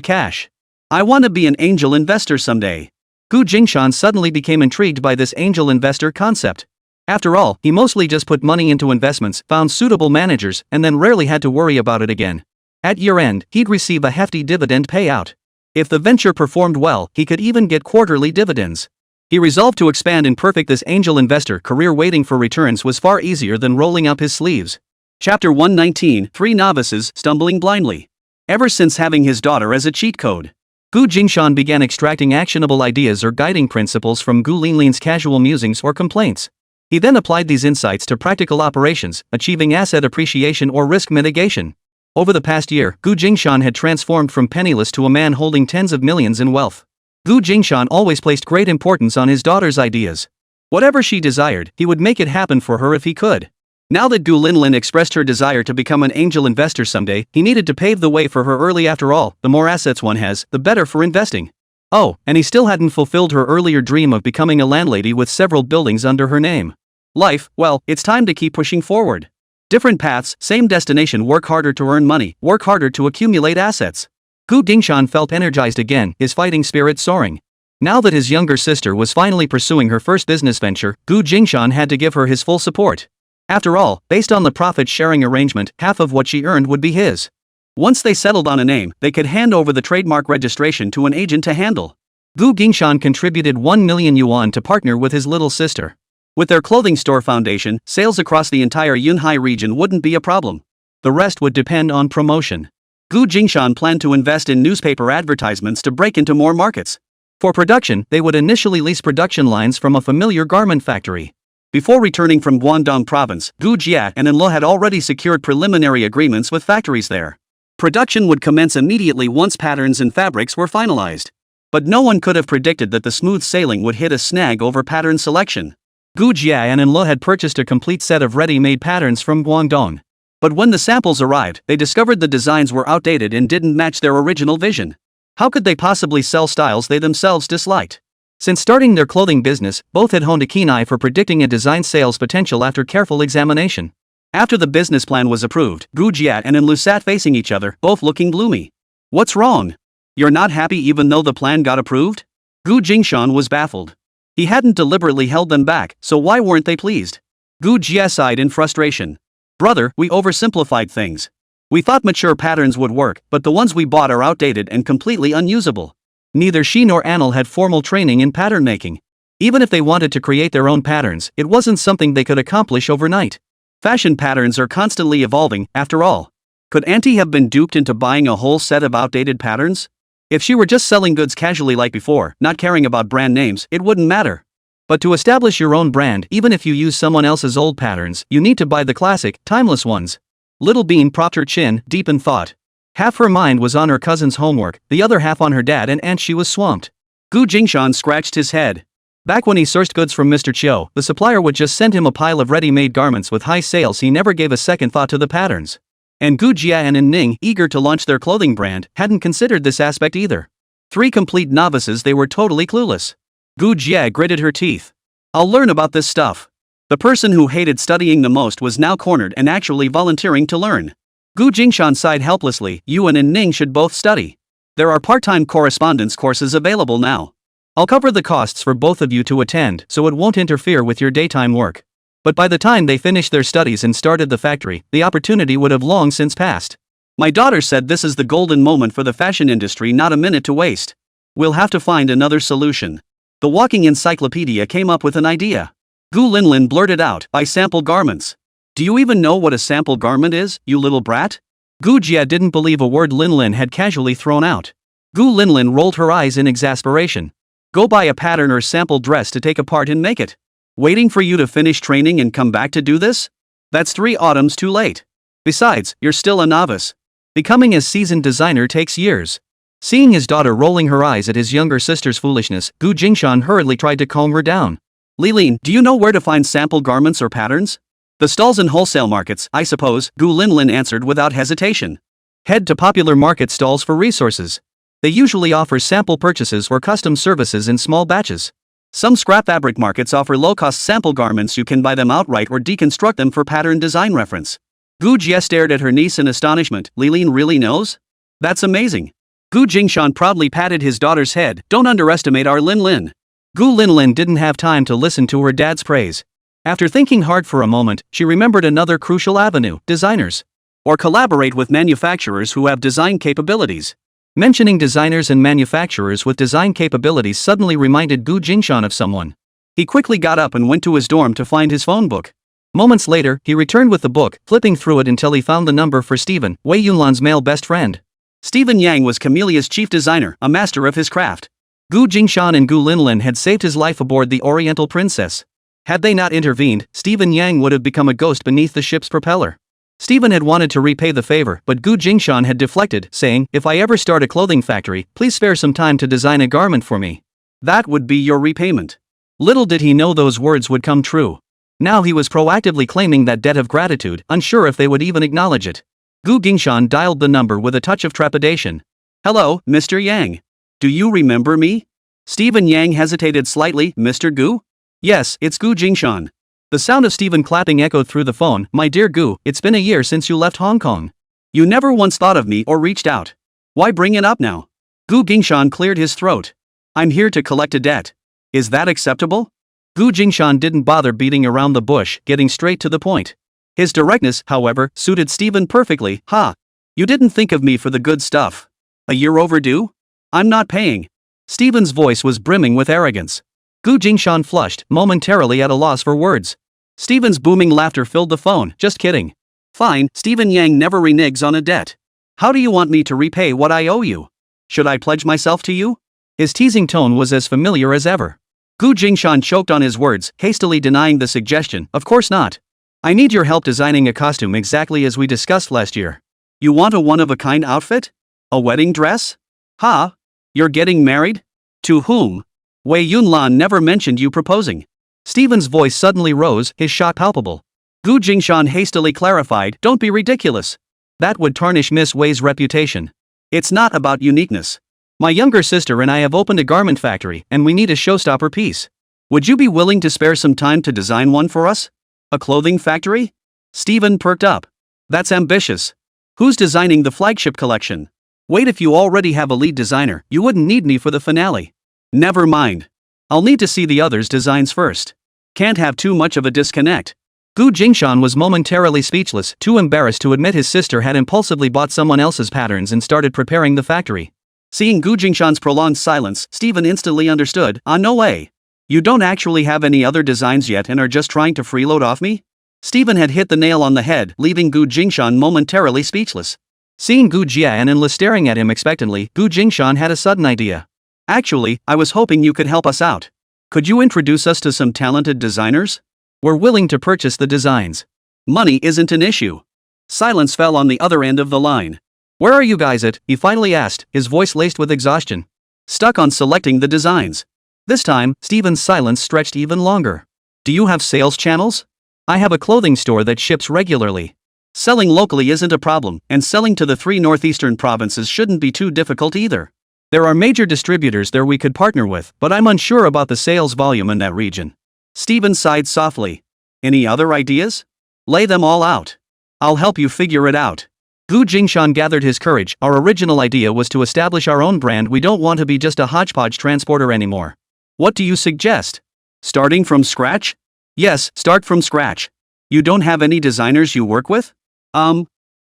cash. I want to be an angel investor someday. Gu Jingshan suddenly became intrigued by this angel investor concept. After all, he mostly just put money into investments, found suitable managers, and then rarely had to worry about it again. At year-end, he'd receive a hefty dividend payout. If the venture performed well, he could even get quarterly dividends. He resolved to expand and perfect this angel investor career. Waiting for returns was far easier than rolling up his sleeves. Chapter 119, 3 Novices Stumbling Blindly. Ever since having his daughter as a cheat code, Gu Jingshan began extracting actionable ideas or guiding principles from Gu Linlin's casual musings or complaints. He then applied these insights to practical operations, achieving asset appreciation or risk mitigation. Over the past year, Gu Jingshan had transformed from penniless to a man holding tens of millions in wealth. Gu Jingshan always placed great importance on his daughter's ideas. Whatever she desired, he would make it happen for her if he could. Now that Gu Linlin expressed her desire to become an angel investor someday, he needed to pave the way for her early. After all, the more assets one has, the better for investing. Oh, and he still hadn't fulfilled her earlier dream of becoming a landlady with several buildings under her name. Life, well, it's time to keep pushing forward. Different paths, same destination. Work harder to earn money, work harder to accumulate assets. Gu Jingshan felt energized again, his fighting spirit soaring. Now that his younger sister was finally pursuing her first business venture, Gu Jingshan had to give her his full support. After all, based on the profit-sharing arrangement, half of what she earned would be his. Once they settled on a name, they could hand over the trademark registration to an agent to handle. Gu Jingshan contributed 1 million yuan to partner with his little sister. With their clothing store foundation, sales across the entire Yunhai region wouldn't be a problem. The rest would depend on promotion. Gu Jingshan planned to invest in newspaper advertisements to break into more markets. For production, they would initially lease production lines from a familiar garment factory. Before returning from Guangdong province, Gu Jia and In-law had already secured preliminary agreements with factories there. Production would commence immediately once patterns and fabrics were finalized. But no one could have predicted that the smooth sailing would hit a snag over pattern selection. Gu Jia and In-law had purchased a complete set of ready-made patterns from Guangdong. But when the samples arrived, they discovered the designs were outdated and didn't match their original vision. How could they possibly sell styles they themselves disliked? Since starting their clothing business, both had honed a keen eye for predicting a design's sales potential after careful examination. After the business plan was approved, Gu Jia and In-law sat facing each other, both looking gloomy. What's wrong? You're not happy even though the plan got approved? Gu Jingshan was baffled. He hadn't deliberately held them back, so why weren't they pleased? Gu Jia sighed in frustration. Brother, we oversimplified things. We thought mature patterns would work, but the ones we bought are outdated and completely unusable. Neither she nor Anil had formal training in pattern making. Even if they wanted to create their own patterns, it wasn't something they could accomplish overnight. Fashion patterns are constantly evolving, after all. Could Auntie have been duped into buying a whole set of outdated patterns? If she were just selling goods casually like before, not caring about brand names, it wouldn't matter. But to establish your own brand, even if you use someone else's old patterns, you need to buy the classic, timeless ones. Little Bean propped her chin, deep in thought. Half her mind was on her cousin's homework, the other half on her dad and aunt. She was swamped. Gu Jingshan scratched his head. Back when he sourced goods from Mr. Chiu, the supplier would just send him a pile of ready-made garments with high sales. He never gave a second thought to the patterns. And Gu Jia and In Ning, eager to launch their clothing brand, hadn't considered this aspect either. 3 complete novices, they were totally clueless. Gu Jia gritted her teeth. I'll learn about this stuff. The person who hated studying the most was now cornered and actually volunteering to learn. Gu Jingshan sighed helplessly. You and In Ning should both study. There are part-time correspondence courses available now. I'll cover the costs for both of you to attend, so it won't interfere with your daytime work. But by the time they finished their studies and started the factory, the opportunity would have long since passed. My daughter said this is the golden moment for the fashion industry, not a minute to waste. We'll have to find another solution. The walking encyclopedia came up with an idea. Gu Linlin blurted out, buy sample garments. Do you even know what a sample garment is, you little brat? Gu Jia didn't believe a word Linlin had casually thrown out. Gu Linlin rolled her eyes in exasperation. Go buy a pattern or sample dress to take apart and make it. Waiting for you to finish training and come back to do this? That's 3 autumns too late. Besides, you're still a novice. Becoming a seasoned designer takes years. Seeing his daughter rolling her eyes at his younger sister's foolishness, Gu Jingshan hurriedly tried to calm her down. Lilin, do you know where to find sample garments or patterns? The stalls in wholesale markets, I suppose, Gu Linlin answered without hesitation. Head to popular market stalls for resources. They usually offer sample purchases or custom services in small batches. Some scrap fabric markets offer low-cost sample garments. You can buy them outright or deconstruct them for pattern design reference. Gu Jie stared at her niece in astonishment. Lilin really knows? That's amazing. Gu Jingshan proudly patted his daughter's head. Don't underestimate our Lin Lin. Gu Linlin didn't have time to listen to her dad's praise. After thinking hard for a moment, she remembered another crucial avenue: designers. Or collaborate with manufacturers who have design capabilities. Mentioning designers and manufacturers with design capabilities suddenly reminded Gu Jingshan of someone. He quickly got up and went to his dorm to find his phone book. Moments later, he returned with the book, flipping through it until he found the number for Stephen, Wei Yunlan's male best friend. Stephen Yang was Camellia's chief designer, a master of his craft. Gu Jingshan and Gu Linlin had saved his life aboard the Oriental Princess. Had they not intervened, Stephen Yang would have become a ghost beneath the ship's propeller. Stephen had wanted to repay the favor, but Gu Jingshan had deflected, saying, "If I ever start a clothing factory, please spare some time to design a garment for me. That would be your repayment." Little did he know those words would come true. Now he was proactively claiming that debt of gratitude, unsure if they would even acknowledge it. Gu Jingshan dialed the number with a touch of trepidation. "Hello, Mr. Yang. Do you remember me?" Stephen Yang hesitated slightly. "Mr. Gu?" "Yes, it's Gu Jingshan." The sound of Stephen clapping echoed through the phone. "My dear Gu, it's been a year since you left Hong Kong. You never once thought of me or reached out. Why bring it up now?" Gu Jingshan cleared his throat. "I'm here to collect a debt. Is that acceptable?" Gu Jingshan didn't bother beating around the bush, getting straight to the point. His directness, however, suited Stephen perfectly. "Ha! You didn't think of me for the good stuff. A year overdue? I'm not paying." Stephen's voice was brimming with arrogance. Gu Jingshan flushed, momentarily at a loss for words. Stephen's booming laughter filled the phone. "Just kidding. Fine, Stephen Yang never reneges on a debt. How do you want me to repay what I owe you? Should I pledge myself to you?" His teasing tone was as familiar as ever. Gu Jingshan choked on his words, hastily denying the suggestion. "Of course not. I need your help designing a costume exactly as we discussed last year." "You want a one-of-a-kind outfit? A wedding dress? Ha! You're getting married? To whom? Wei Yunlan never mentioned you proposing." Stephen's voice suddenly rose, his shock palpable. Gu Jingshan hastily clarified, "Don't be ridiculous. That would tarnish Miss Wei's reputation. It's not about uniqueness. My younger sister and I have opened a garment factory, and we need a showstopper piece. Would you be willing to spare some time to design one for us? A clothing factory?" Stephen perked up. "That's ambitious. Who's designing the flagship collection?" "Wait, if you already have a lead designer, you wouldn't need me for the finale." "Never mind. I'll need to see the others' designs first. Can't have too much of a disconnect." Gu Jingshan was momentarily speechless, too embarrassed to admit his sister had impulsively bought someone else's patterns and started preparing the factory. Seeing Gu Jingshan's prolonged silence, Stephen instantly understood. No way. You don't actually have any other designs yet and are just trying to freeload off me?" Stephen had hit the nail on the head, leaving Gu Jingshan momentarily speechless. Seeing Gu Jie and Enla staring at him expectantly, Gu Jingshan had a sudden idea. "Actually, I was hoping you could help us out. Could you introduce us to some talented designers? We're willing to purchase the designs. Money isn't an issue." Silence fell on the other end of the line. "Where are you guys at?" he finally asked, his voice laced with exhaustion. "Stuck on selecting the designs." This time, Stephen's silence stretched even longer. "Do you have sales channels? I have a clothing store that ships regularly. Selling locally isn't a problem, and selling to the 3 northeastern provinces shouldn't be too difficult either. There are major distributors there we could partner with, but I'm unsure about the sales volume in that region." Stephen sighed softly. "Any other ideas? Lay them all out. I'll help you figure it out." Gu Jingshan gathered his courage. "Our original idea was to establish our own brand. We don't want to be just a hodgepodge transporter anymore. What do you suggest? Starting from scratch?" "Yes, start from scratch. You don't have any designers you work with?"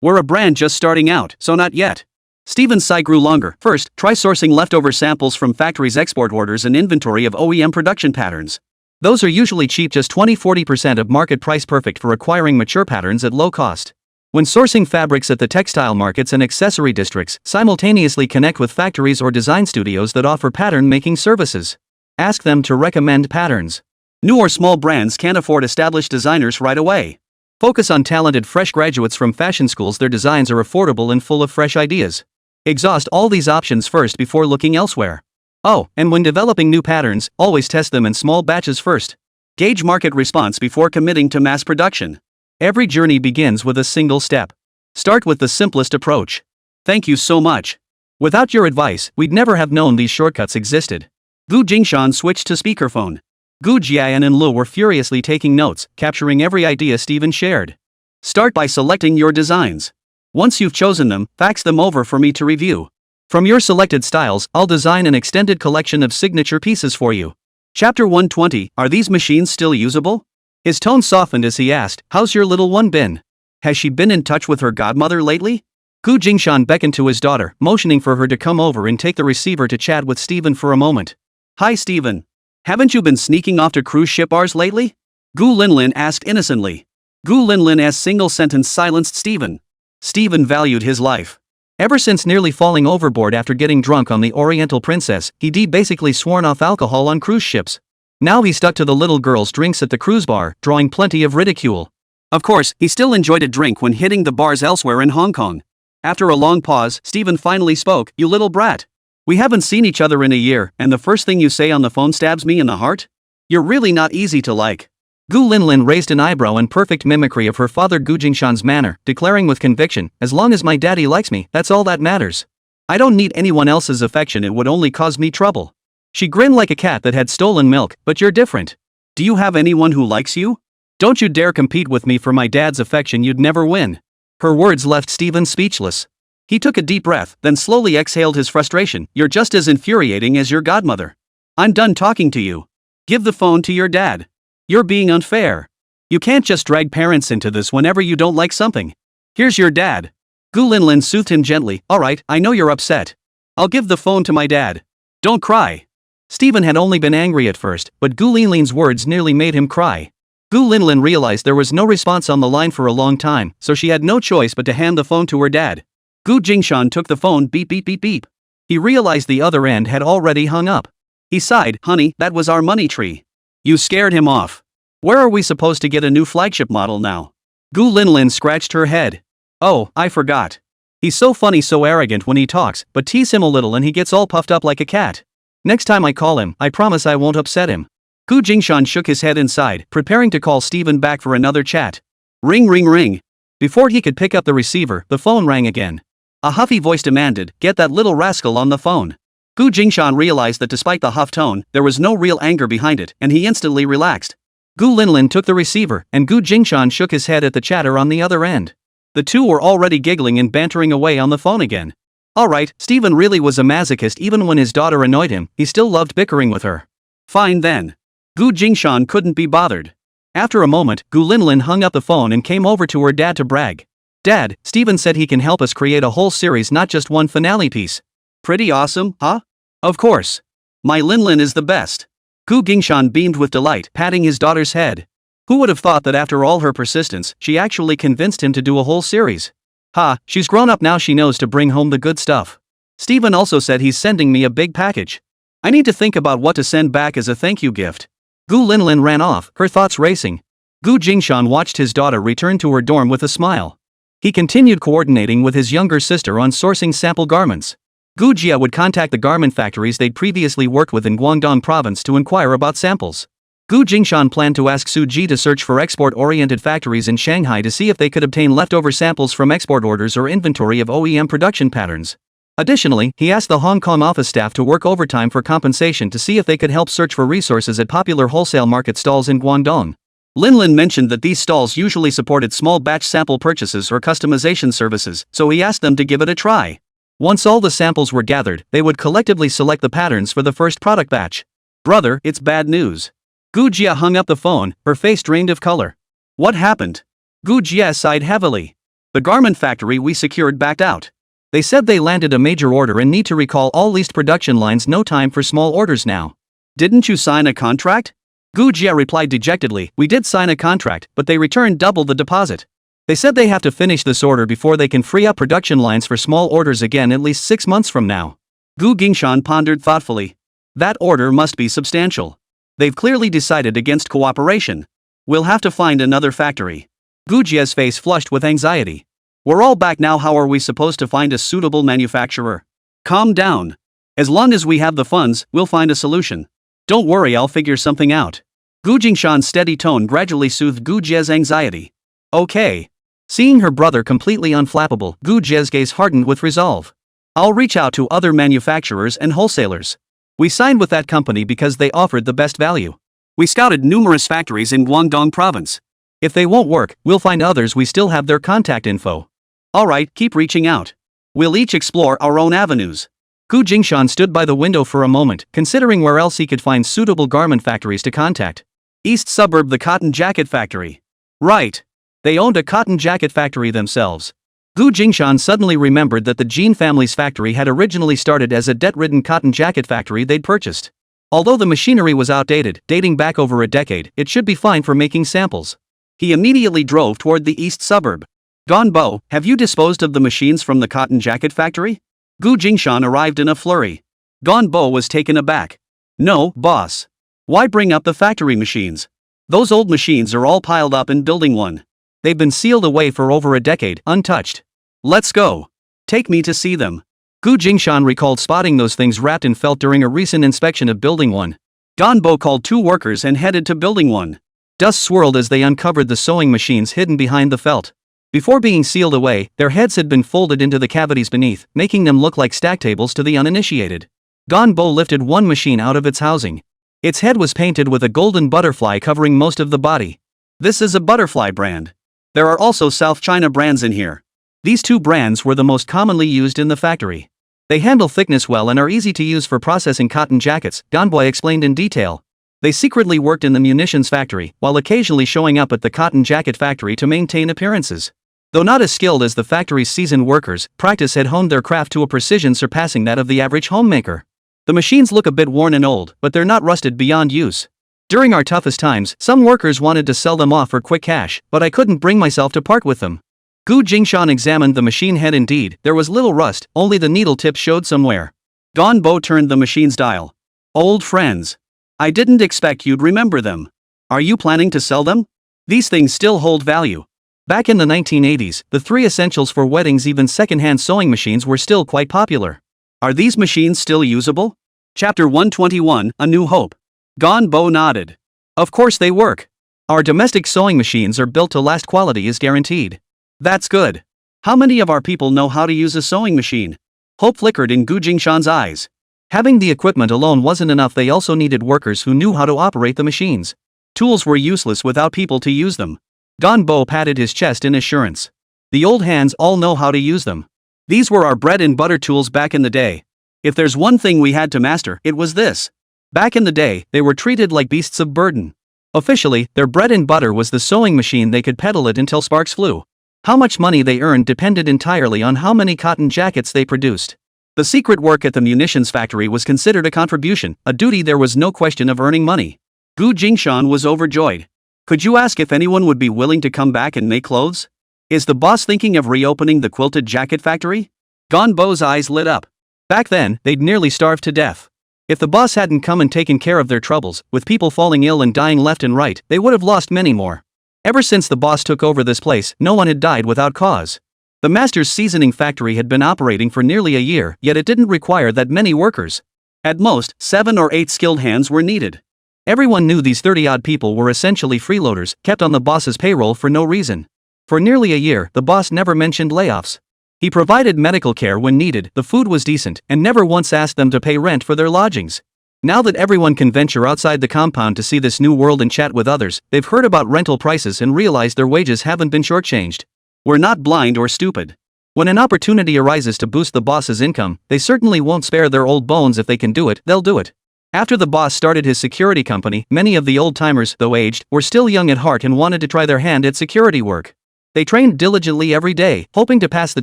We're a brand just starting out, so not yet." Stephen's sigh grew longer. "First, try sourcing leftover samples from factories' export orders and inventory of OEM production patterns. Those are usually cheap, just 20–40% of market price, perfect for acquiring mature patterns at low cost. When sourcing fabrics at the textile markets and accessory districts, simultaneously connect with factories or design studios that offer pattern making services. Ask them to recommend patterns. New or small brands can't afford established designers right away. Focus on talented fresh graduates from fashion schools. Their designs are affordable and full of fresh ideas. Exhaust all these options first before looking elsewhere. Oh, and when developing new patterns, always test them in small batches first. Gauge market response before committing to mass production. Every journey begins with a single step. Start with the simplest approach. Thank you so much. Without your advice, we'd never have known these shortcuts existed. Gu Jingshan switched to speakerphone. Gu Jian and Lu were furiously taking notes, capturing every idea Steven shared. Start by selecting your designs. Once you've chosen them, fax them over for me to review. From your selected styles, I'll design an extended collection of signature pieces for you. Chapter 120, Are these machines still usable? His tone softened as he asked, How's your little one been? Has she been in touch with her godmother lately? Gu Jingshan beckoned to his daughter, motioning for her to come over and take the receiver to chat with Steven for a moment. Hi Steven. Haven't you been sneaking off to cruise ship bars lately? Gu Linlin asked innocently. Gu Linlin's single sentence silenced Steven. Steven valued his life. Ever since nearly falling overboard after getting drunk on the Oriental Princess, he'd basically sworn off alcohol on cruise ships. Now he stuck to the little girls' drinks at the cruise bar, drawing plenty of ridicule. Of course, he still enjoyed a drink when hitting the bars elsewhere in Hong Kong. After a long pause, Steven finally spoke, You little brat. We haven't seen each other in a year, and the first thing you say on the phone stabs me in the heart? You're really not easy to like. Gu Linlin raised an eyebrow in perfect mimicry of her father Gu Jingshan's manner, declaring with conviction, As long as my daddy likes me, that's all that matters. I don't need anyone else's affection, it would only cause me trouble. She grinned like a cat that had stolen milk, But you're different. Do you have anyone who likes you? Don't you dare compete with me for my dad's affection, you'd never win. Her words left Steven speechless. He took a deep breath, then slowly exhaled his frustration, You're just as infuriating as your godmother. I'm done talking to you. Give the phone to your dad. You're being unfair. You can't just drag parents into this whenever you don't like something. Here's your dad. Gu Linlin soothed him gently, Alright, I know you're upset. I'll give the phone to my dad. Don't cry. Steven had only been angry at first, but Gu Linlin's words nearly made him cry. Gu Linlin realized there was no response on the line for a long time, so she had no choice but to hand the phone to her dad. Gu Jingshan took the phone, beep beep beep beep. He realized the other end had already hung up. He sighed, Honey, that was our money tree. You scared him off. Where are we supposed to get a new flagship model now? Gu Linlin scratched her head. Oh, I forgot. He's so funny, so arrogant when he talks, but tease him a little and he gets all puffed up like a cat. Next time I call him, I promise I won't upset him. Gu Jingshan shook his head inside, preparing to call Steven back for another chat. Ring ring ring. Before he could pick up the receiver, the phone rang again. A huffy voice demanded, Get that little rascal on the phone. Gu Jingshan realized that despite the huff tone, there was no real anger behind it, and he instantly relaxed. Gu Linlin took the receiver, and Gu Jingshan shook his head at the chatter on the other end. The two were already giggling and bantering away on the phone again. Alright, Steven really was a masochist. Even when his daughter annoyed him, he still loved bickering with her. Fine then. Gu Jingshan couldn't be bothered. After a moment, Gu Linlin hung up the phone and came over to her dad to brag. Dad, Steven said he can help us create a whole series, not just one finale piece. Pretty awesome, huh? Of course. My Linlin is the best. Gu Jingshan beamed with delight, patting his daughter's head. Who would have thought that after all her persistence, she actually convinced him to do a whole series? Ha, she's grown up now, she knows to bring home the good stuff. Steven also said he's sending me a big package. I need to think about what to send back as a thank you gift. Gu Linlin ran off, her thoughts racing. Gu Jingshan watched his daughter return to her dorm with a smile. He continued coordinating with his younger sister on sourcing sample garments. Gu Jia would contact the garment factories they'd previously worked with in Guangdong province to inquire about samples. Gu Jingshan planned to ask Su Ji to search for export-oriented factories in Shanghai to see if they could obtain leftover samples from export orders or inventory of OEM production patterns. Additionally, he asked the Hong Kong office staff to work overtime for compensation to see if they could help search for resources at popular wholesale market stalls in Guangdong. Linlin mentioned that these stalls usually supported small batch sample purchases or customization services, so he asked them to give it a try. Once all the samples were gathered, they would collectively select the patterns for the first product batch. Brother, it's bad news. Gu Jia hung up the phone, her face drained of color. What happened? Gu Jia sighed heavily. The garment factory we secured backed out. They said they landed a major order and need to recall all leased production lines. No time for small orders now. Didn't you sign a contract? Gu Jia replied dejectedly, We did sign a contract, but they returned double the deposit. They said they have to finish this order before they can free up production lines for small orders again at least 6 months from now. Gu Jingshan pondered thoughtfully. That order must be substantial. They've clearly decided against cooperation. We'll have to find another factory. Gu Jia's face flushed with anxiety. We're all back now, how are we supposed to find a suitable manufacturer? Calm down. As long as we have the funds, we'll find a solution. Don't worry, I'll figure something out. Gu Jingshan's steady tone gradually soothed Gu Jia's anxiety. Okay. Seeing her brother completely unflappable, Gu Jie's gaze hardened with resolve. I'll reach out to other manufacturers and wholesalers. We signed with that company because they offered the best value. We scouted numerous factories in Guangdong province. If they won't work, we'll find others. We still have their contact info. Alright, keep reaching out. We'll each explore our own avenues. Gu Jingshan stood by the window for a moment, considering where else he could find suitable garment factories to contact. East suburb, the cotton jacket factory. Right. They owned a cotton jacket factory themselves. Gu Jingshan suddenly remembered that the Jin family's factory had originally started as a debt-ridden cotton jacket factory they'd purchased. Although the machinery was outdated, dating back over a decade, it should be fine for making samples. He immediately drove toward the east suburb. Ganbo, have you disposed of the machines from the cotton jacket factory? Gu Jingshan arrived in a flurry. Ganbo was taken aback. No, boss. Why bring up the factory machines? Those old machines are all piled up in building 1. They've been sealed away for over a decade, untouched. Let's go. Take me to see them. Gu Jingshan recalled spotting those things wrapped in felt during a recent inspection of building 1. Ganbo called 2 workers and headed to building 1. Dust swirled as they uncovered the sewing machines hidden behind the felt. Before being sealed away, their heads had been folded into the cavities beneath, making them look like stack tables to the uninitiated. Ganbo lifted one machine out of its housing. Its head was painted with a golden butterfly covering most of the body. This is a butterfly brand. There are also South China brands in here. These 2 brands were the most commonly used in the factory. They handle thickness well and are easy to use for processing cotton jackets, Ganbo explained in detail. They secretly worked in the munitions factory, while occasionally showing up at the cotton jacket factory to maintain appearances. Though not as skilled as the factory's seasoned workers, practice had honed their craft to a precision surpassing that of the average homemaker. The machines look a bit worn and old, but they're not rusted beyond use. During our toughest times, some workers wanted to sell them off for quick cash, but I couldn't bring myself to part with them. Gu Jingshan examined the machine head. Indeed, there was little rust, only the needle tip showed some wear. Ganbo turned the machine's dial. Old friends. I didn't expect you'd remember them. Are you planning to sell them? These things still hold value. Back in the 1980s, the 3 essentials for weddings, even second-hand sewing machines, were still quite popular. Are these machines still usable? Chapter 121, A New Hope. Ganbo nodded. Of course they work. Our domestic sewing machines are built to last. Quality is guaranteed. That's good. How many of our people know how to use a sewing machine? Hope flickered in Gu Jingshan's eyes. Having the equipment alone wasn't enough. They also needed workers who knew how to operate the machines. Tools were useless without people to use them. Ganbo patted his chest in assurance. The old hands all know how to use them. These were our bread and butter tools back in the day. If there's one thing we had to master, it was this. Back in the day, they were treated like beasts of burden. Officially, their bread and butter was the sewing machine. They could pedal it until sparks flew. How much money they earned depended entirely on how many cotton jackets they produced. The secret work at the munitions factory was considered a contribution, a duty. There was no question of earning money. Gu Jingshan was overjoyed. Could you ask if anyone would be willing to come back and make clothes? Is the boss thinking of reopening the quilted jacket factory? Ganbo's eyes lit up. Back then, they'd nearly starved to death. If the boss hadn't come and taken care of their troubles, with people falling ill and dying left and right, they would have lost many more. Ever since the boss took over this place, no one had died without cause. The master's seasoning factory had been operating for nearly a year, yet it didn't require that many workers. At most, 7 or 8 skilled hands were needed. Everyone knew these 30-odd people were essentially freeloaders, kept on the boss's payroll for no reason. For nearly a year, the boss never mentioned layoffs. He provided medical care when needed, the food was decent, and never once asked them to pay rent for their lodgings. Now that everyone can venture outside the compound to see this new world and chat with others, they've heard about rental prices and realized their wages haven't been shortchanged. We're not blind or stupid. When an opportunity arises to boost the boss's income, they certainly won't spare their old bones. If they can do it, they'll do it. After the boss started his security company, many of the old-timers, though aged, were still young at heart and wanted to try their hand at security work. They trained diligently every day, hoping to pass the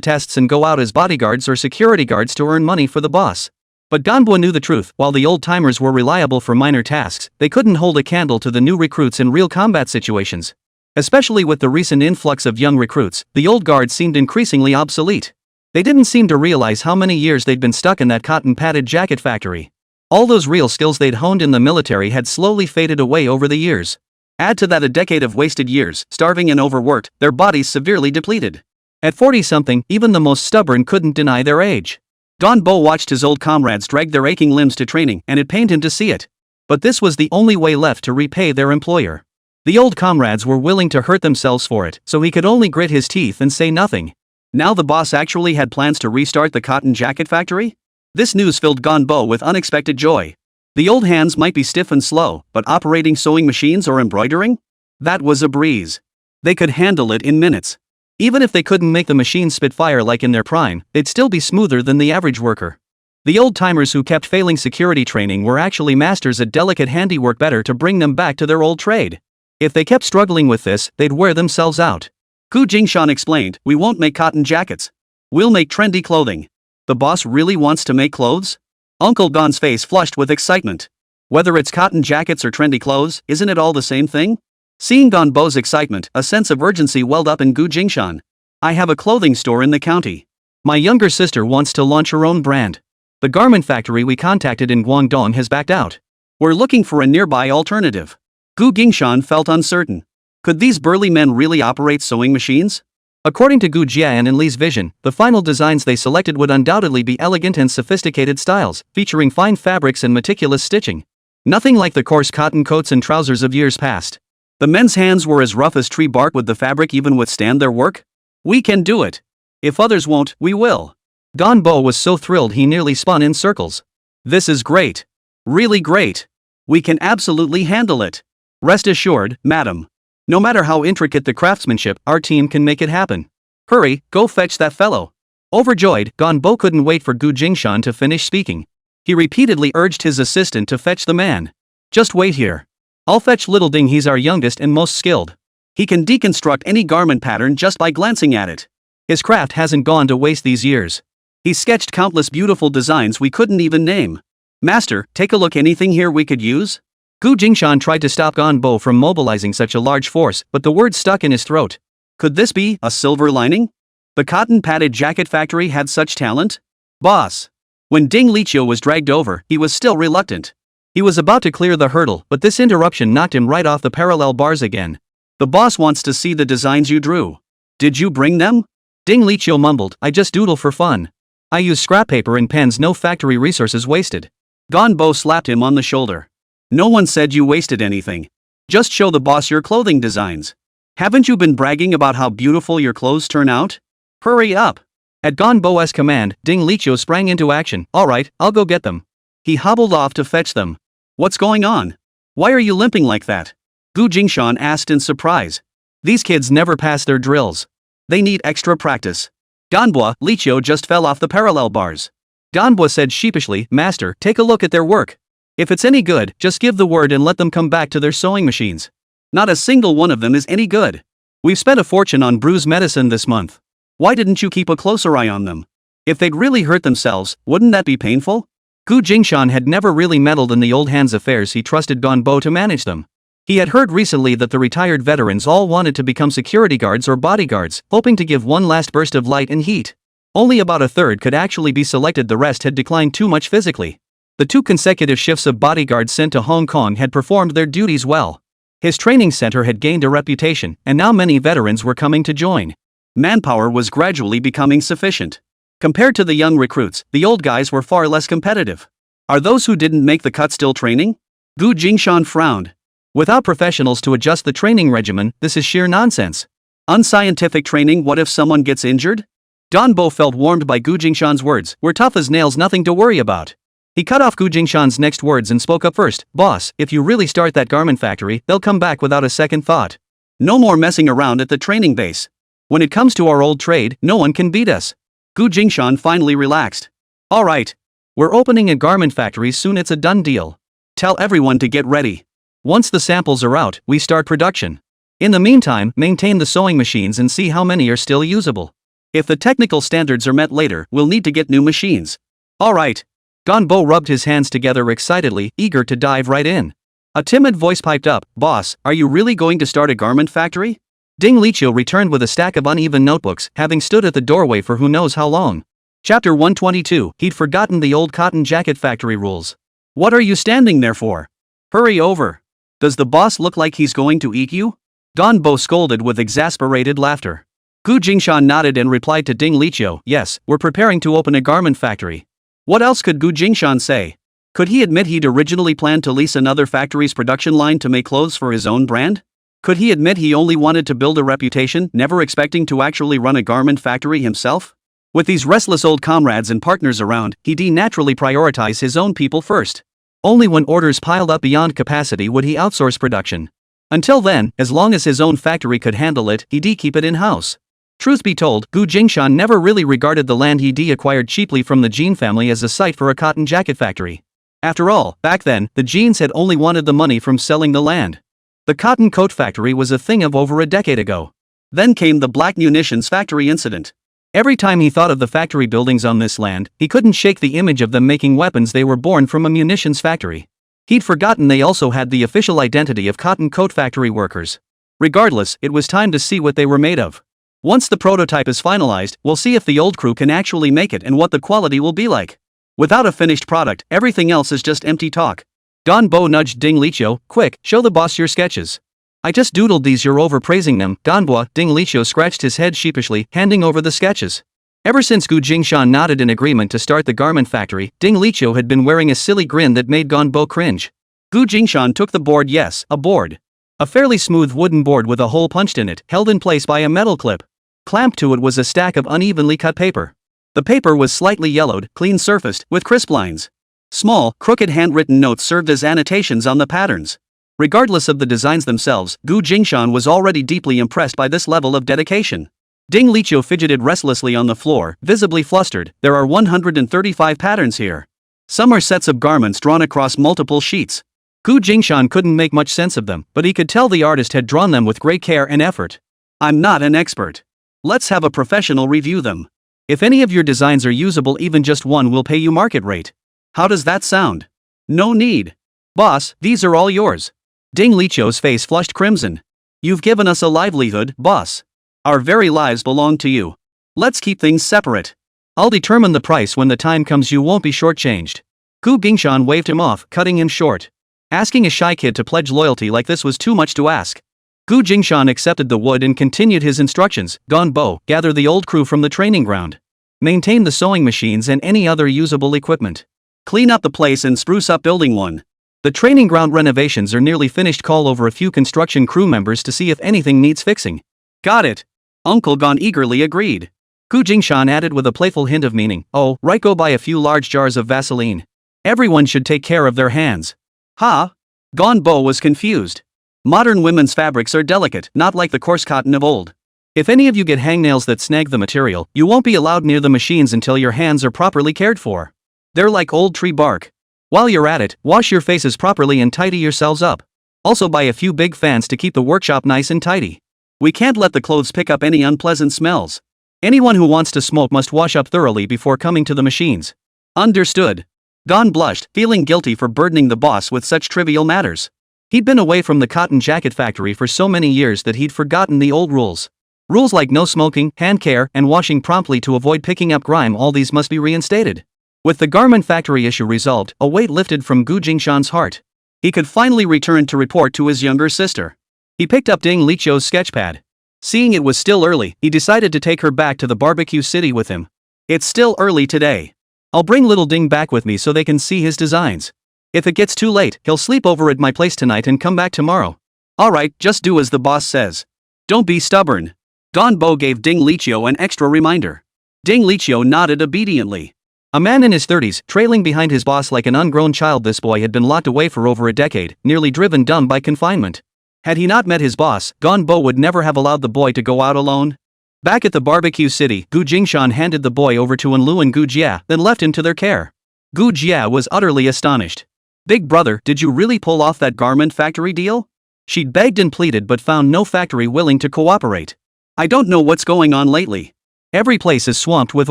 tests and go out as bodyguards or security guards to earn money for the boss. But Ganbo knew the truth. While the old-timers were reliable for minor tasks, they couldn't hold a candle to the new recruits in real combat situations. Especially with the recent influx of young recruits, the old guard seemed increasingly obsolete. They didn't seem to realize how many years they'd been stuck in that cotton-padded jacket factory. All those real skills they'd honed in the military had slowly faded away over the years. Add to that a decade of wasted years, starving and overworked, their bodies severely depleted. At 40-something, even the most stubborn couldn't deny their age. Ganbo watched his old comrades drag their aching limbs to training, and it pained him to see it. But this was the only way left to repay their employer. The old comrades were willing to hurt themselves for it, so he could only grit his teeth and say nothing. Now the boss actually had plans to restart the cotton jacket factory? This news filled Gonbo with unexpected joy. The old hands might be stiff and slow, but operating sewing machines or embroidering? That was a breeze. They could handle it in minutes. Even if they couldn't make the machines spit fire like in their prime, they'd still be smoother than the average worker. The old-timers who kept failing security training were actually masters at delicate handiwork, better to bring them back to their old trade. If they kept struggling with this, they'd wear themselves out. Jingshan explained, we won't make cotton jackets. We'll make trendy clothing. The boss really wants to make clothes? Uncle Gon's face flushed with excitement. Whether it's cotton jackets or trendy clothes, isn't it all the same thing? Seeing Gonbo's excitement, a sense of urgency welled up in Jingshan. I have a clothing store in the county. My younger sister wants to launch her own brand. The garment factory we contacted in Guangdong has backed out. We're looking for a nearby alternative. Jingshan felt uncertain. Could these burly men really operate sewing machines? According to Jian and Li's vision, the final designs they selected would undoubtedly be elegant and sophisticated styles, featuring fine fabrics and meticulous stitching. Nothing like the coarse cotton coats and trousers of years past. The men's hands were as rough as tree bark. Would the fabric even withstand their work? We can do it. If others won't, we will. Gonbo was so thrilled he nearly spun in circles. This is great. Really great. We can absolutely handle it. Rest assured, madam. No matter how intricate the craftsmanship, our team can make it happen. Hurry, go fetch that fellow. Overjoyed, Gonbo couldn't wait for Jingshan to finish speaking. He repeatedly urged his assistant to fetch the man. Just wait here. I'll fetch Little Ding, he's our youngest and most skilled. He can deconstruct any garment pattern just by glancing at it. His craft hasn't gone to waste these years. He's sketched countless beautiful designs we couldn't even name. Master, take a look, anything here we could use? Jingshan tried to stop Gonbo from mobilizing such a large force, but the words stuck in his throat. Could this be a silver lining? The cotton-padded jacket factory had such talent? Boss. When Ding Liqiu was dragged over, he was still reluctant. He was about to clear the hurdle, but this interruption knocked him right off the parallel bars again. The boss wants to see the designs you drew. Did you bring them? Ding Liqiu mumbled, I just doodle for fun. I use scrap paper and pens, no factory resources wasted. Gonbo slapped him on the shoulder. No one said you wasted anything. Just show the boss your clothing designs. Haven't you been bragging about how beautiful your clothes turn out? Hurry up. At Gonbo's command, Ding Liqiu sprang into action. Alright, I'll go get them. He hobbled off to fetch them. What's going on? Why are you limping like that? Jingshan asked in surprise. These kids never pass their drills. They need extra practice. Gonbo, Liqiu just fell off the parallel bars. Gonbo said sheepishly, Master, take a look at their work. If it's any good, just give the word and let them come back to their sewing machines. Not a single one of them is any good. We've spent a fortune on bruise medicine this month. Why didn't you keep a closer eye on them? If they'd really hurt themselves, wouldn't that be painful? Jingshan had never really meddled in the old hands' affairs. He trusted Gonbo to manage them. He had heard recently that the retired veterans all wanted to become security guards or bodyguards, hoping to give one last burst of light and heat. Only about a third could actually be selected. The rest had declined too much physically. The 2 consecutive shifts of bodyguards sent to Hong Kong had performed their duties well. His training center had gained a reputation, and now many veterans were coming to join. Manpower was gradually becoming sufficient. Compared to the young recruits, the old guys were far less competitive. Are those who didn't make the cut still training? Jingshan frowned. Without professionals to adjust the training regimen, this is sheer nonsense. Unscientific training. What if someone gets injured? Gonbo felt warmed by Jingshan's words. We're tough as nails, nothing to worry about. He cut off Jingshan's next words and spoke up first. Boss, if you really start that garment factory, they'll come back without a second thought. No more messing around at the training base. When it comes to our old trade, no one can beat us. Jingshan finally relaxed. Alright. We're opening a garment factory soon, it's a done deal. Tell everyone to get ready. Once the samples are out, we start production. In the meantime, maintain the sewing machines and see how many are still usable. If the technical standards are met later, we'll need to get new machines. Alright. Gonbo rubbed his hands together excitedly, eager to dive right in. A timid voice piped up, Boss, are you really going to start a garment factory? Ding Liqiu returned with a stack of uneven notebooks, having stood at the doorway for who knows how long. Chapter 122, he'd forgotten the old cotton jacket factory rules. What are you standing there for? Hurry over. Does the boss look like he's going to eat you? Gonbo scolded with exasperated laughter. Jingshan nodded and replied to Ding Liqiu, yes, we're preparing to open a garment factory. What else could Jingshan say? Could he admit he'd originally planned to lease another factory's production line to make clothes for his own brand? Could he admit he only wanted to build a reputation, never expecting to actually run a garment factory himself? With these restless old comrades and partners around, he'd naturally prioritize his own people first. Only when orders piled up beyond capacity would he outsource production. Until then, as long as his own factory could handle it, he'd keep it in-house. Truth be told, Jingshan never really regarded the land he'd acquired cheaply from the Jean family as a site for a cotton jacket factory. After all, back then, the Jeans had only wanted the money from selling the land. The cotton coat factory was a thing of over a decade ago. Then came the black munitions factory incident. Every time he thought of the factory buildings on this land, he couldn't shake the image of them making weapons they were born from a munitions factory. He'd forgotten they also had the official identity of cotton coat factory workers. Regardless, it was time to see what they were made of. Once the prototype is finalized, we'll see if the old crew can actually make it and what the quality will be like. Without a finished product, everything else is just empty talk. Ganbo nudged Ding Liqiu, quick, show the boss your sketches. I just doodled these, you're overpraising them. Ganbo, Ding Liqiu scratched his head sheepishly, handing over the sketches. Ever since Jingshan nodded in agreement to start the garment factory, Ding Liqiu had been wearing a silly grin that made Ganbo cringe. Jingshan took the board. Yes, a board. A fairly smooth wooden board with a hole punched in it, held in place by a metal clip. Clamped to it was a stack of unevenly cut paper. The paper was slightly yellowed, clean-surfaced, with crisp lines. Small, crooked handwritten notes served as annotations on the patterns. Regardless of the designs themselves, Jingshan was already deeply impressed by this level of dedication. Ding Liqiu fidgeted restlessly on the floor, visibly flustered. There are 135 patterns here. Some are sets of garments drawn across multiple sheets. Jingshan couldn't make much sense of them, but he could tell the artist had drawn them with great care and effort. I'm not an expert. Let's have a professional review them. If any of your designs are usable, even just one will pay you market rate. How does that sound? No need. Boss, these are all yours. Ding Liqiu's face flushed crimson. You've given us a livelihood, boss. Our very lives belong to you. Let's keep things separate. I'll determine the price when the time comes, you won't be shortchanged. Jingshan waved him off, cutting him short. Asking a shy kid to pledge loyalty like this was too much to ask. Jingshan accepted the wood and continued his instructions. Ganbo, gather the old crew from the training ground. Maintain the sewing machines and any other usable equipment. Clean up the place and spruce up building 1. The training ground renovations are nearly finished. Call over a few construction crew members to see if anything needs fixing. Got it. Uncle Gon eagerly agreed. Jingshan added with a playful hint of meaning, oh, right, go buy a few large jars of Vaseline. Everyone should take care of their hands. Ha? Ganbo was confused. Modern women's fabrics are delicate, not like the coarse cotton of old. If any of you get hangnails that snag the material, you won't be allowed near the machines until your hands are properly cared for. They're like old tree bark. While you're at it, wash your faces properly and tidy yourselves up. Also buy a few big fans to keep the workshop nice and tidy. We can't let the clothes pick up any unpleasant smells. Anyone who wants to smoke must wash up thoroughly before coming to the machines. Understood. Gon blushed, feeling guilty for burdening the boss with such trivial matters. He'd been away from the cotton jacket factory for so many years that he'd forgotten the old rules. Rules like no smoking, hand care, and washing promptly to avoid picking up grime, all these must be reinstated. With the garment factory issue resolved, a weight lifted from Jingshan's heart. He could finally return to report to his younger sister. He picked up Ding Liqiu's sketchpad. Seeing it was still early, he decided to take her back to the barbecue city with him. It's still early today. I'll bring little Ding back with me so they can see his designs. If it gets too late, he'll sleep over at my place tonight and come back tomorrow. Alright, just do as the boss says. Don't be stubborn. Ganbo gave Ding Liqiu an extra reminder. Ding Liqiu nodded obediently. A man in his 30s, trailing behind his boss like an ungrown child, this boy had been locked away for over a decade, nearly driven dumb by confinement. Had he not met his boss, Ganbo would never have allowed the boy to go out alone. Back at the barbecue city, Jingshan handed the boy over to Enlu and Jia, then left him to their care. Jia was utterly astonished. Big brother, did you really pull off that garment factory deal? She'd begged and pleaded but found no factory willing to cooperate. I don't know what's going on lately. Every place is swamped with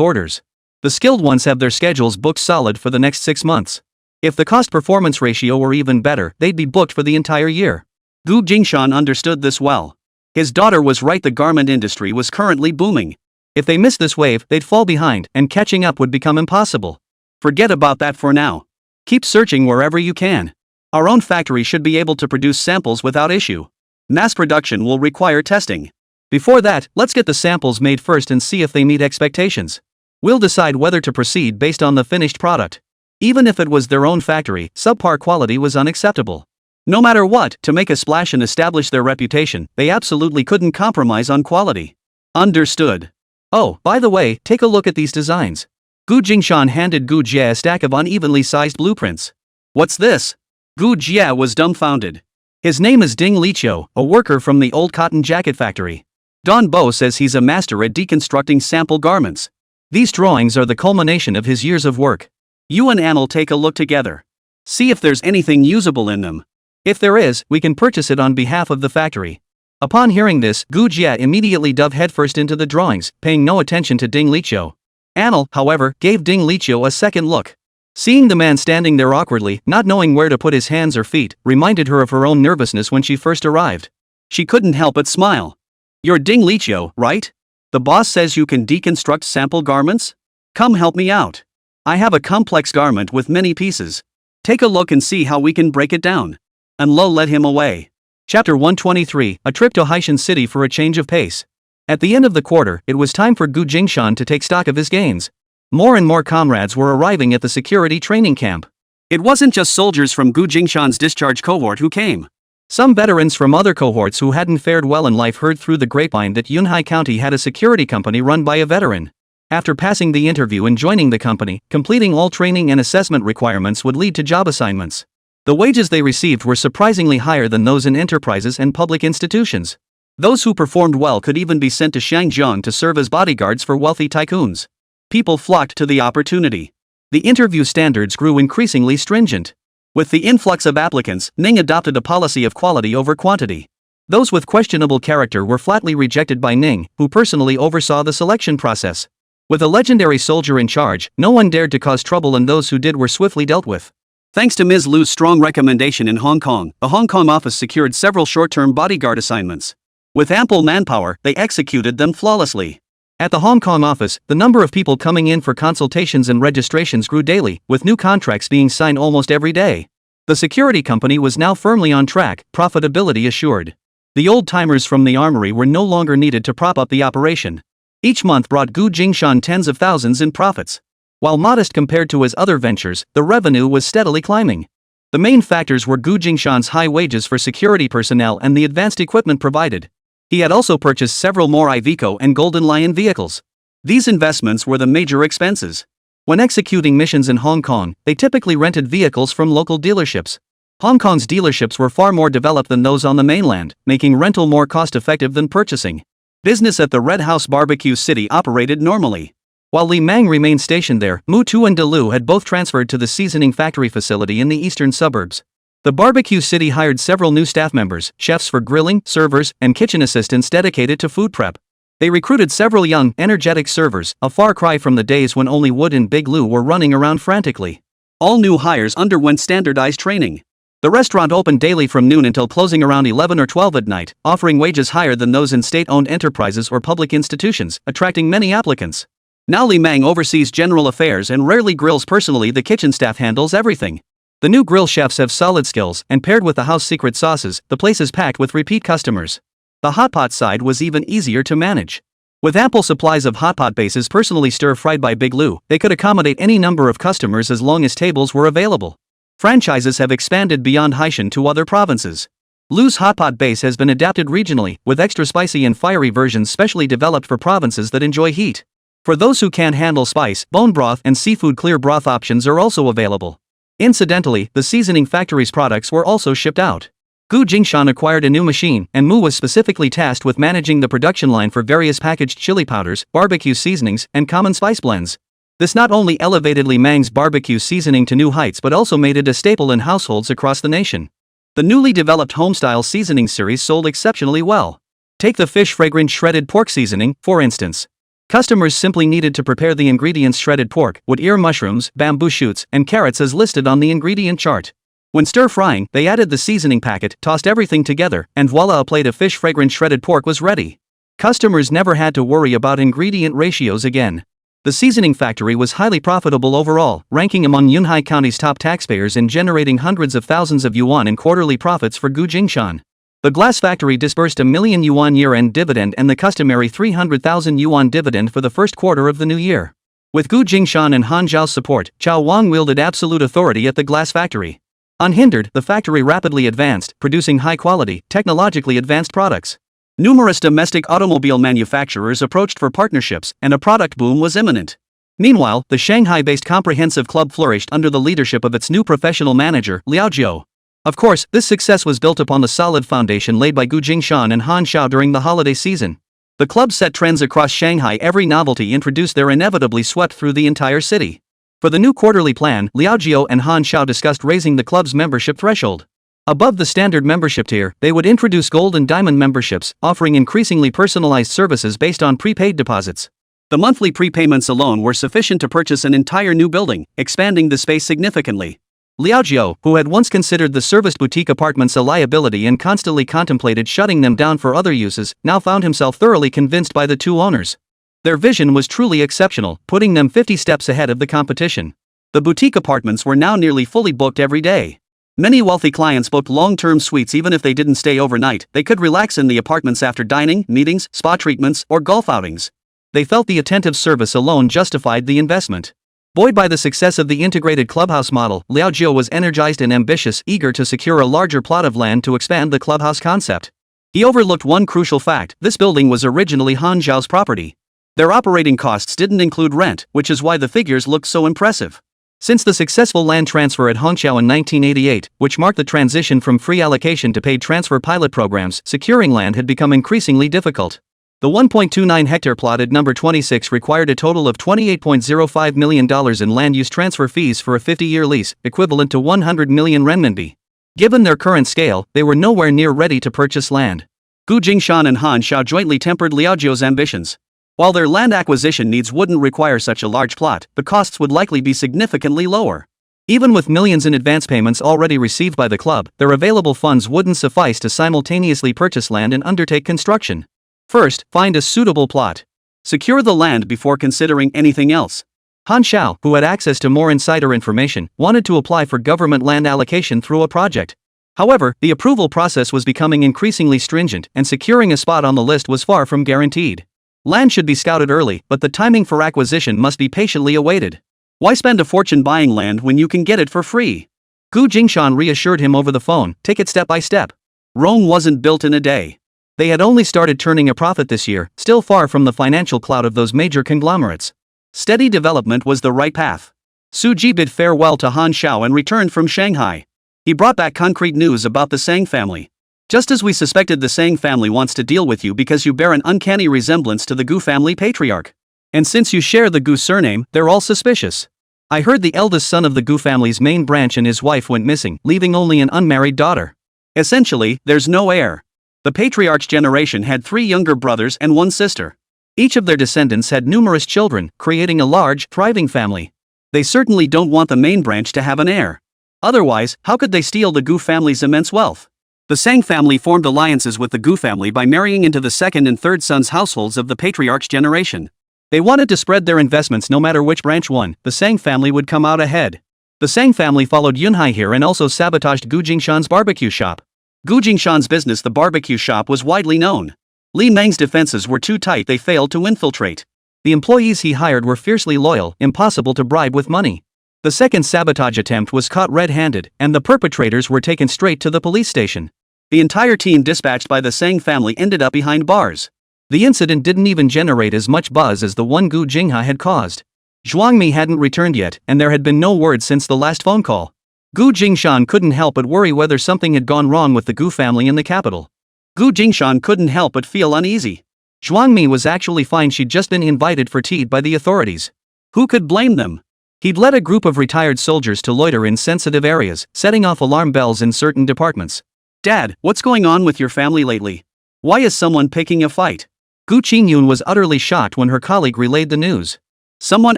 orders. The skilled ones have their schedules booked solid for the next 6 months. If the cost-performance ratio were even better, they'd be booked for the entire year. Jingshan understood this well. His daughter was right, the garment industry was currently booming. If they missed this wave, they'd fall behind, and catching up would become impossible. Forget about that for now. Keep searching wherever you can. Our own factory should be able to produce samples without issue. Mass production will require testing. Before that, let's get the samples made first and see if they meet expectations. We'll decide whether to proceed based on the finished product. Even if it was their own factory, subpar quality was unacceptable. No matter what, to make a splash and establish their reputation, they absolutely couldn't compromise on quality. Understood. Oh, by the way, take a look at these designs. Gu Jingshan handed Gu Jie a stack of unevenly sized blueprints. What's this? Gu Jie was dumbfounded. His name is Ding Liqiu, a worker from the old cotton jacket factory. Don Bo says he's a master at deconstructing sample garments. These drawings are the culmination of his years of work. You and An'll take a look together. See if there's anything usable in them. If there is, we can purchase it on behalf of the factory. Upon hearing this, Gu Jie immediately dove headfirst into the drawings, paying no attention to Ding Liqiu. An'll, however, gave Ding Liqiu a second look. Seeing the man standing there awkwardly, not knowing where to put his hands or feet, reminded her of her own nervousness when she first arrived. She couldn't help but smile. You're Ding Liqiu, right? The boss says you can deconstruct sample garments? Come help me out. I have a complex garment with many pieces. Take a look and see how we can break it down. And Lo led him away. Chapter 123, A Trip to Haishan City for a Change of Pace. At the end of the quarter, it was time for Gu Jingshan to take stock of his gains. More and more comrades were arriving at the security training camp. It wasn't just soldiers from Gu Jingshan's discharge cohort who came. Some veterans from other cohorts who hadn't fared well in life heard through the grapevine that Yunhai County had a security company run by a veteran. After passing the interview and joining the company, completing all training and assessment requirements would lead to job assignments. The wages they received were surprisingly higher than those in enterprises and public institutions. Those who performed well could even be sent to Shangjiang to serve as bodyguards for wealthy tycoons. People flocked to the opportunity. The interview standards grew increasingly stringent. With the influx of applicants, Ning adopted a policy of quality over quantity. Those with questionable character were flatly rejected by Ning, who personally oversaw the selection process. With a legendary soldier in charge, no one dared to cause trouble, and those who did were swiftly dealt with. Thanks to Ms. Lu's strong recommendation in Hong Kong, the Hong Kong office secured several short-term bodyguard assignments. With ample manpower, they executed them flawlessly. At the Hong Kong office, the number of people coming in for consultations and registrations grew daily, with new contracts being signed almost every day. The security company was now firmly on track, profitability assured. The old-timers from the armory were no longer needed to prop up the operation. Each month brought Gu Jingshan tens of thousands in profits. While modest compared to his other ventures, the revenue was steadily climbing. The main factors were Gu Jingshan's high wages for security personnel and the advanced equipment provided. He had also purchased several more Iveco and Golden Lion vehicles. These investments were the major expenses. When executing missions in Hong Kong, they typically rented vehicles from local dealerships. Hong Kong's dealerships were far more developed than those on the mainland, making rental more cost-effective than purchasing. Business at the Red House Barbecue City operated normally. While Li Mang remained stationed there, Mu Tu and De Lu had both transferred to the seasoning factory facility in the eastern suburbs. The Barbecue City hired several new staff members, chefs for grilling, servers, and kitchen assistants dedicated to food prep. They recruited several young, energetic servers, a far cry from the days when only Wood and Big Lou were running around frantically. All new hires underwent standardized training. The restaurant opened daily from noon until closing around 11 or 12 at night, offering wages higher than those in state-owned enterprises or public institutions, attracting many applicants. Now Li Mang oversees general affairs and rarely grills personally. The kitchen staff handles everything. The new grill chefs have solid skills, and paired with the house secret sauces, the place is packed with repeat customers. The hot pot side was even easier to manage. With ample supplies of hot pot bases personally stir-fried by Big Lou, they could accommodate any number of customers as long as tables were available. Franchises have expanded beyond Haishan to other provinces. Lu's hot pot base has been adapted regionally, with extra spicy and fiery versions specially developed for provinces that enjoy heat. For those who can't handle spice, bone broth and seafood clear broth options are also available. Incidentally, the seasoning factory's products were also shipped out. Gu Jingshan acquired a new machine, and Mu was specifically tasked with managing the production line for various packaged chili powders, barbecue seasonings, and common spice blends. This not only elevated Li Mang's barbecue seasoning to new heights but also made it a staple in households across the nation. The newly developed homestyle seasoning series sold exceptionally well. Take the fish fragrant shredded pork seasoning, for instance. Customers simply needed to prepare the ingredients: shredded pork, wood ear mushrooms, bamboo shoots, and carrots as listed on the ingredient chart. When stir-frying, they added the seasoning packet, tossed everything together, and voila, a plate of fish fragrant shredded pork was ready. Customers never had to worry about ingredient ratios again. The seasoning factory was highly profitable overall, ranking among Yunhai County's top taxpayers and generating hundreds of thousands of yuan in quarterly profits for Gu Jingshan. The glass factory disbursed $1 million yuan year-end dividend and the customary 300,000 yuan dividend for the first quarter of the new year. With Gu Jingshan and Han Zhao's support, Chao Wang wielded absolute authority at the glass factory. Unhindered, the factory rapidly advanced, producing high-quality, technologically advanced products. Numerous domestic automobile manufacturers approached for partnerships, and a product boom was imminent. Meanwhile, the Shanghai-based comprehensive club flourished under the leadership of its new professional manager, Liao Jiao. Of course, this success was built upon the solid foundation laid by Gu Jingshan and Han Xiao during the holiday season. The club set trends across Shanghai. Every novelty introduced there inevitably swept through the entire city. For the new quarterly plan, Liao Jiao and Han Xiao discussed raising the club's membership threshold. Above the standard membership tier, they would introduce gold and diamond memberships, offering increasingly personalized services based on prepaid deposits. The monthly prepayments alone were sufficient to purchase an entire new building, expanding the space significantly. Liao Jiao, who had once considered the serviced boutique apartments a liability and constantly contemplated shutting them down for other uses, now found himself thoroughly convinced by the two owners. Their vision was truly exceptional, putting them 50 steps ahead of the competition. The boutique apartments were now nearly fully booked every day. Many wealthy clients booked long-term suites even if they didn't stay overnight. They could relax in the apartments after dining, meetings, spa treatments, or golf outings. They felt the attentive service alone justified the investment. Buoyed by the success of the integrated clubhouse model, Liao Jiao was energized and ambitious, eager to secure a larger plot of land to expand the clubhouse concept. He overlooked one crucial fact: this building was originally Han Xiao's property. Their operating costs didn't include rent, which is why the figures looked so impressive. Since the successful land transfer at Hongqiao in 1988, which marked the transition from free allocation to paid transfer pilot programs, securing land had become increasingly difficult. The 1.29-hectare plot at number 26 required a total of $28.05 million in land use transfer fees for a 50-year lease, equivalent to 100 million renminbi. Given their current scale, they were nowhere near ready to purchase land. Gu Jingshan and Han Xiao jointly tempered Liao Jiao's ambitions. While their land acquisition needs wouldn't require such a large plot, the costs would likely be significantly lower. Even with millions in advance payments already received by the club, their available funds wouldn't suffice to simultaneously purchase land and undertake construction. First, find a suitable plot. Secure the land before considering anything else. Han Xiao, who had access to more insider information, wanted to apply for government land allocation through a project. However, the approval process was becoming increasingly stringent, and securing a spot on the list was far from guaranteed. Land should be scouted early, but the timing for acquisition must be patiently awaited. Why spend a fortune buying land when you can get it for free? Gu Jingshan reassured him over the phone, take it step by step. Rome wasn't built in a day. They had only started turning a profit this year, still far from the financial clout of those major conglomerates. Steady development was the right path. Su Ji bid farewell to Han Xiao and returned from Shanghai. He brought back concrete news about the Sang family. Just as we suspected, the Sang family wants to deal with you because you bear an uncanny resemblance to the Gu family patriarch. And since you share the Gu surname, they're all suspicious. I heard the eldest son of the Gu family's main branch and his wife went missing, leaving only an unmarried daughter. Essentially, there's no heir. The patriarch's generation had 3 younger brothers and 1 sister. Each of their descendants had numerous children, creating a large, thriving family. They certainly don't want the main branch to have an heir. Otherwise, how could they steal the Gu family's immense wealth? The Sang family formed alliances with the Gu family by marrying into the second and third sons' households of the patriarch's generation. They wanted to spread their investments. No matter which branch won, the Sang family would come out ahead. The Sang family followed Yunhai here and also sabotaged Gu Jingshan's barbecue shop. Gu Jingshan's business, the barbecue shop, was widely known. Li Meng's defenses were too tight, they failed to infiltrate. The employees he hired were fiercely loyal, impossible to bribe with money. The second sabotage attempt was caught red-handed, and the perpetrators were taken straight to the police station. The entire team dispatched by the Sang family ended up behind bars. The incident didn't even generate as much buzz as the one Gu Jinghai had caused. Zhuangmi hadn't returned yet, and there had been no word since the last phone call. Gu Jingshan couldn't help but worry whether something had gone wrong with the Gu family in the capital. Gu Jingshan couldn't help but feel uneasy. Zhuangmi was actually fine, she'd just been invited for tea by the authorities. Who could blame them? He'd led a group of retired soldiers to loiter in sensitive areas, setting off alarm bells in certain departments. Dad, what's going on with your family lately? Why is someone picking a fight? Gu Qingyun was utterly shocked when her colleague relayed the news. Someone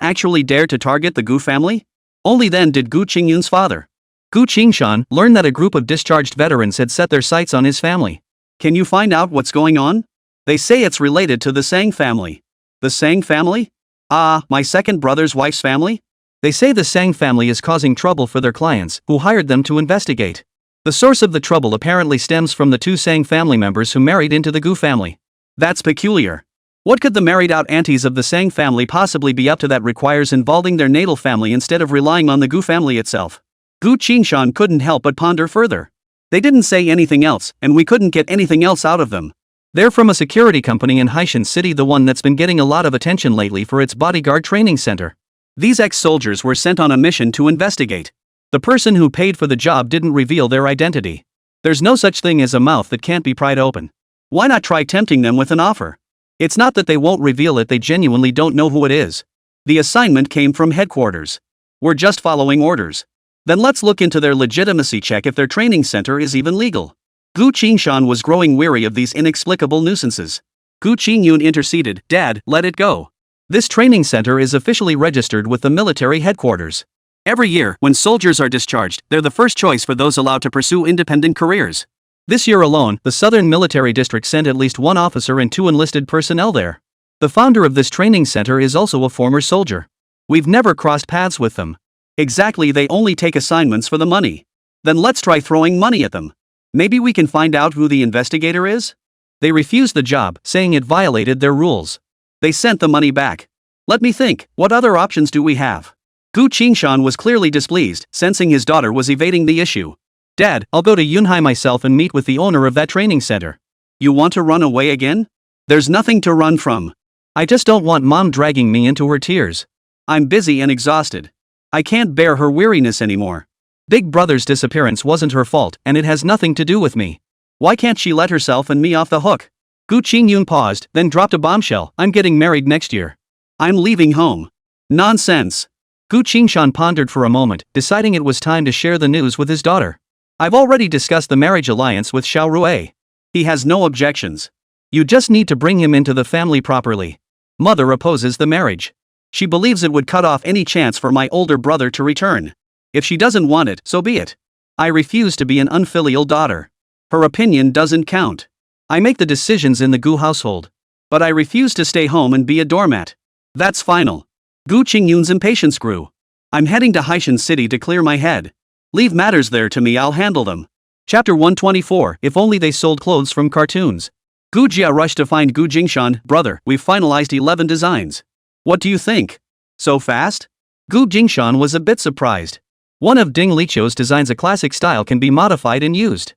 actually dared to target the Gu family? Only then did Gu Qingyun's father, Gu Qingshan, learn that a group of discharged veterans had set their sights on his family. Can you find out what's going on? They say it's related to the Sang family. The Sang family? Ah, my second brother's wife's family? They say the Sang family is causing trouble for their clients, who hired them to investigate. The source of the trouble apparently stems from the 2 Sang family members who married into the Gu family. That's peculiar. What could the married-out aunties of the Sang family possibly be up to that requires involving their natal family instead of relying on the Gu family itself? Jingshan couldn't help but ponder further. They didn't say anything else, and we couldn't get anything else out of them. They're from a security company in Haishan City, the one that's been getting a lot of attention lately for its bodyguard training center. These ex-soldiers were sent on a mission to investigate. The person who paid for the job didn't reveal their identity. There's no such thing as a mouth that can't be pried open. Why not try tempting them with an offer? It's not that they won't reveal it, they genuinely don't know who it is. The assignment came from headquarters. We're just following orders. Then let's look into their legitimacy, check if their training center is even legal. Jingshan was growing weary of these inexplicable nuisances. Qingyun interceded, Dad, let it go. This training center is officially registered with the military headquarters. Every year, when soldiers are discharged, they're the first choice for those allowed to pursue independent careers. This year alone, the Southern Military District sent at least one officer and 2 enlisted personnel there. The founder of this training center is also a former soldier. We've never crossed paths with them. Exactly, they only take assignments for the money. Then let's try throwing money at them. Maybe we can find out who the investigator is? They refused the job, saying it violated their rules. They sent the money back. Let me think, what other options do we have? Jingshan was clearly displeased, sensing his daughter was evading the issue. Dad, I'll go to Yunhai myself and meet with the owner of that training center. You want to run away again? There's nothing to run from. I just don't want Mom dragging me into her tears. I'm busy and exhausted. I can't bear her weariness anymore. Big Brother's disappearance wasn't her fault, and it has nothing to do with me. Why can't she let herself and me off the hook? Qingyun paused, then dropped a bombshell. I'm getting married next year. I'm leaving home. Nonsense. Jingshan pondered for a moment, deciding it was time to share the news with his daughter. I've already discussed the marriage alliance with Xiao Rui. He has no objections. You just need to bring him into the family properly. Mother opposes the marriage. She believes it would cut off any chance for my older brother to return. If she doesn't want it, so be it. I refuse to be an unfilial daughter. Her opinion doesn't count. I make the decisions in the Gu household. But I refuse to stay home and be a doormat. That's final. Qingyun's impatience grew. I'm heading to Haishan City to clear my head. Leave matters there to me, I'll handle them. Chapter 124, If only they sold clothes from cartoons. Jia rushed to find Jingshan. Brother, we've finalized 11 designs. What do you think? So fast? Jingshan was a bit surprised. One of Ding Liqiu's designs, a classic style, can be modified and used.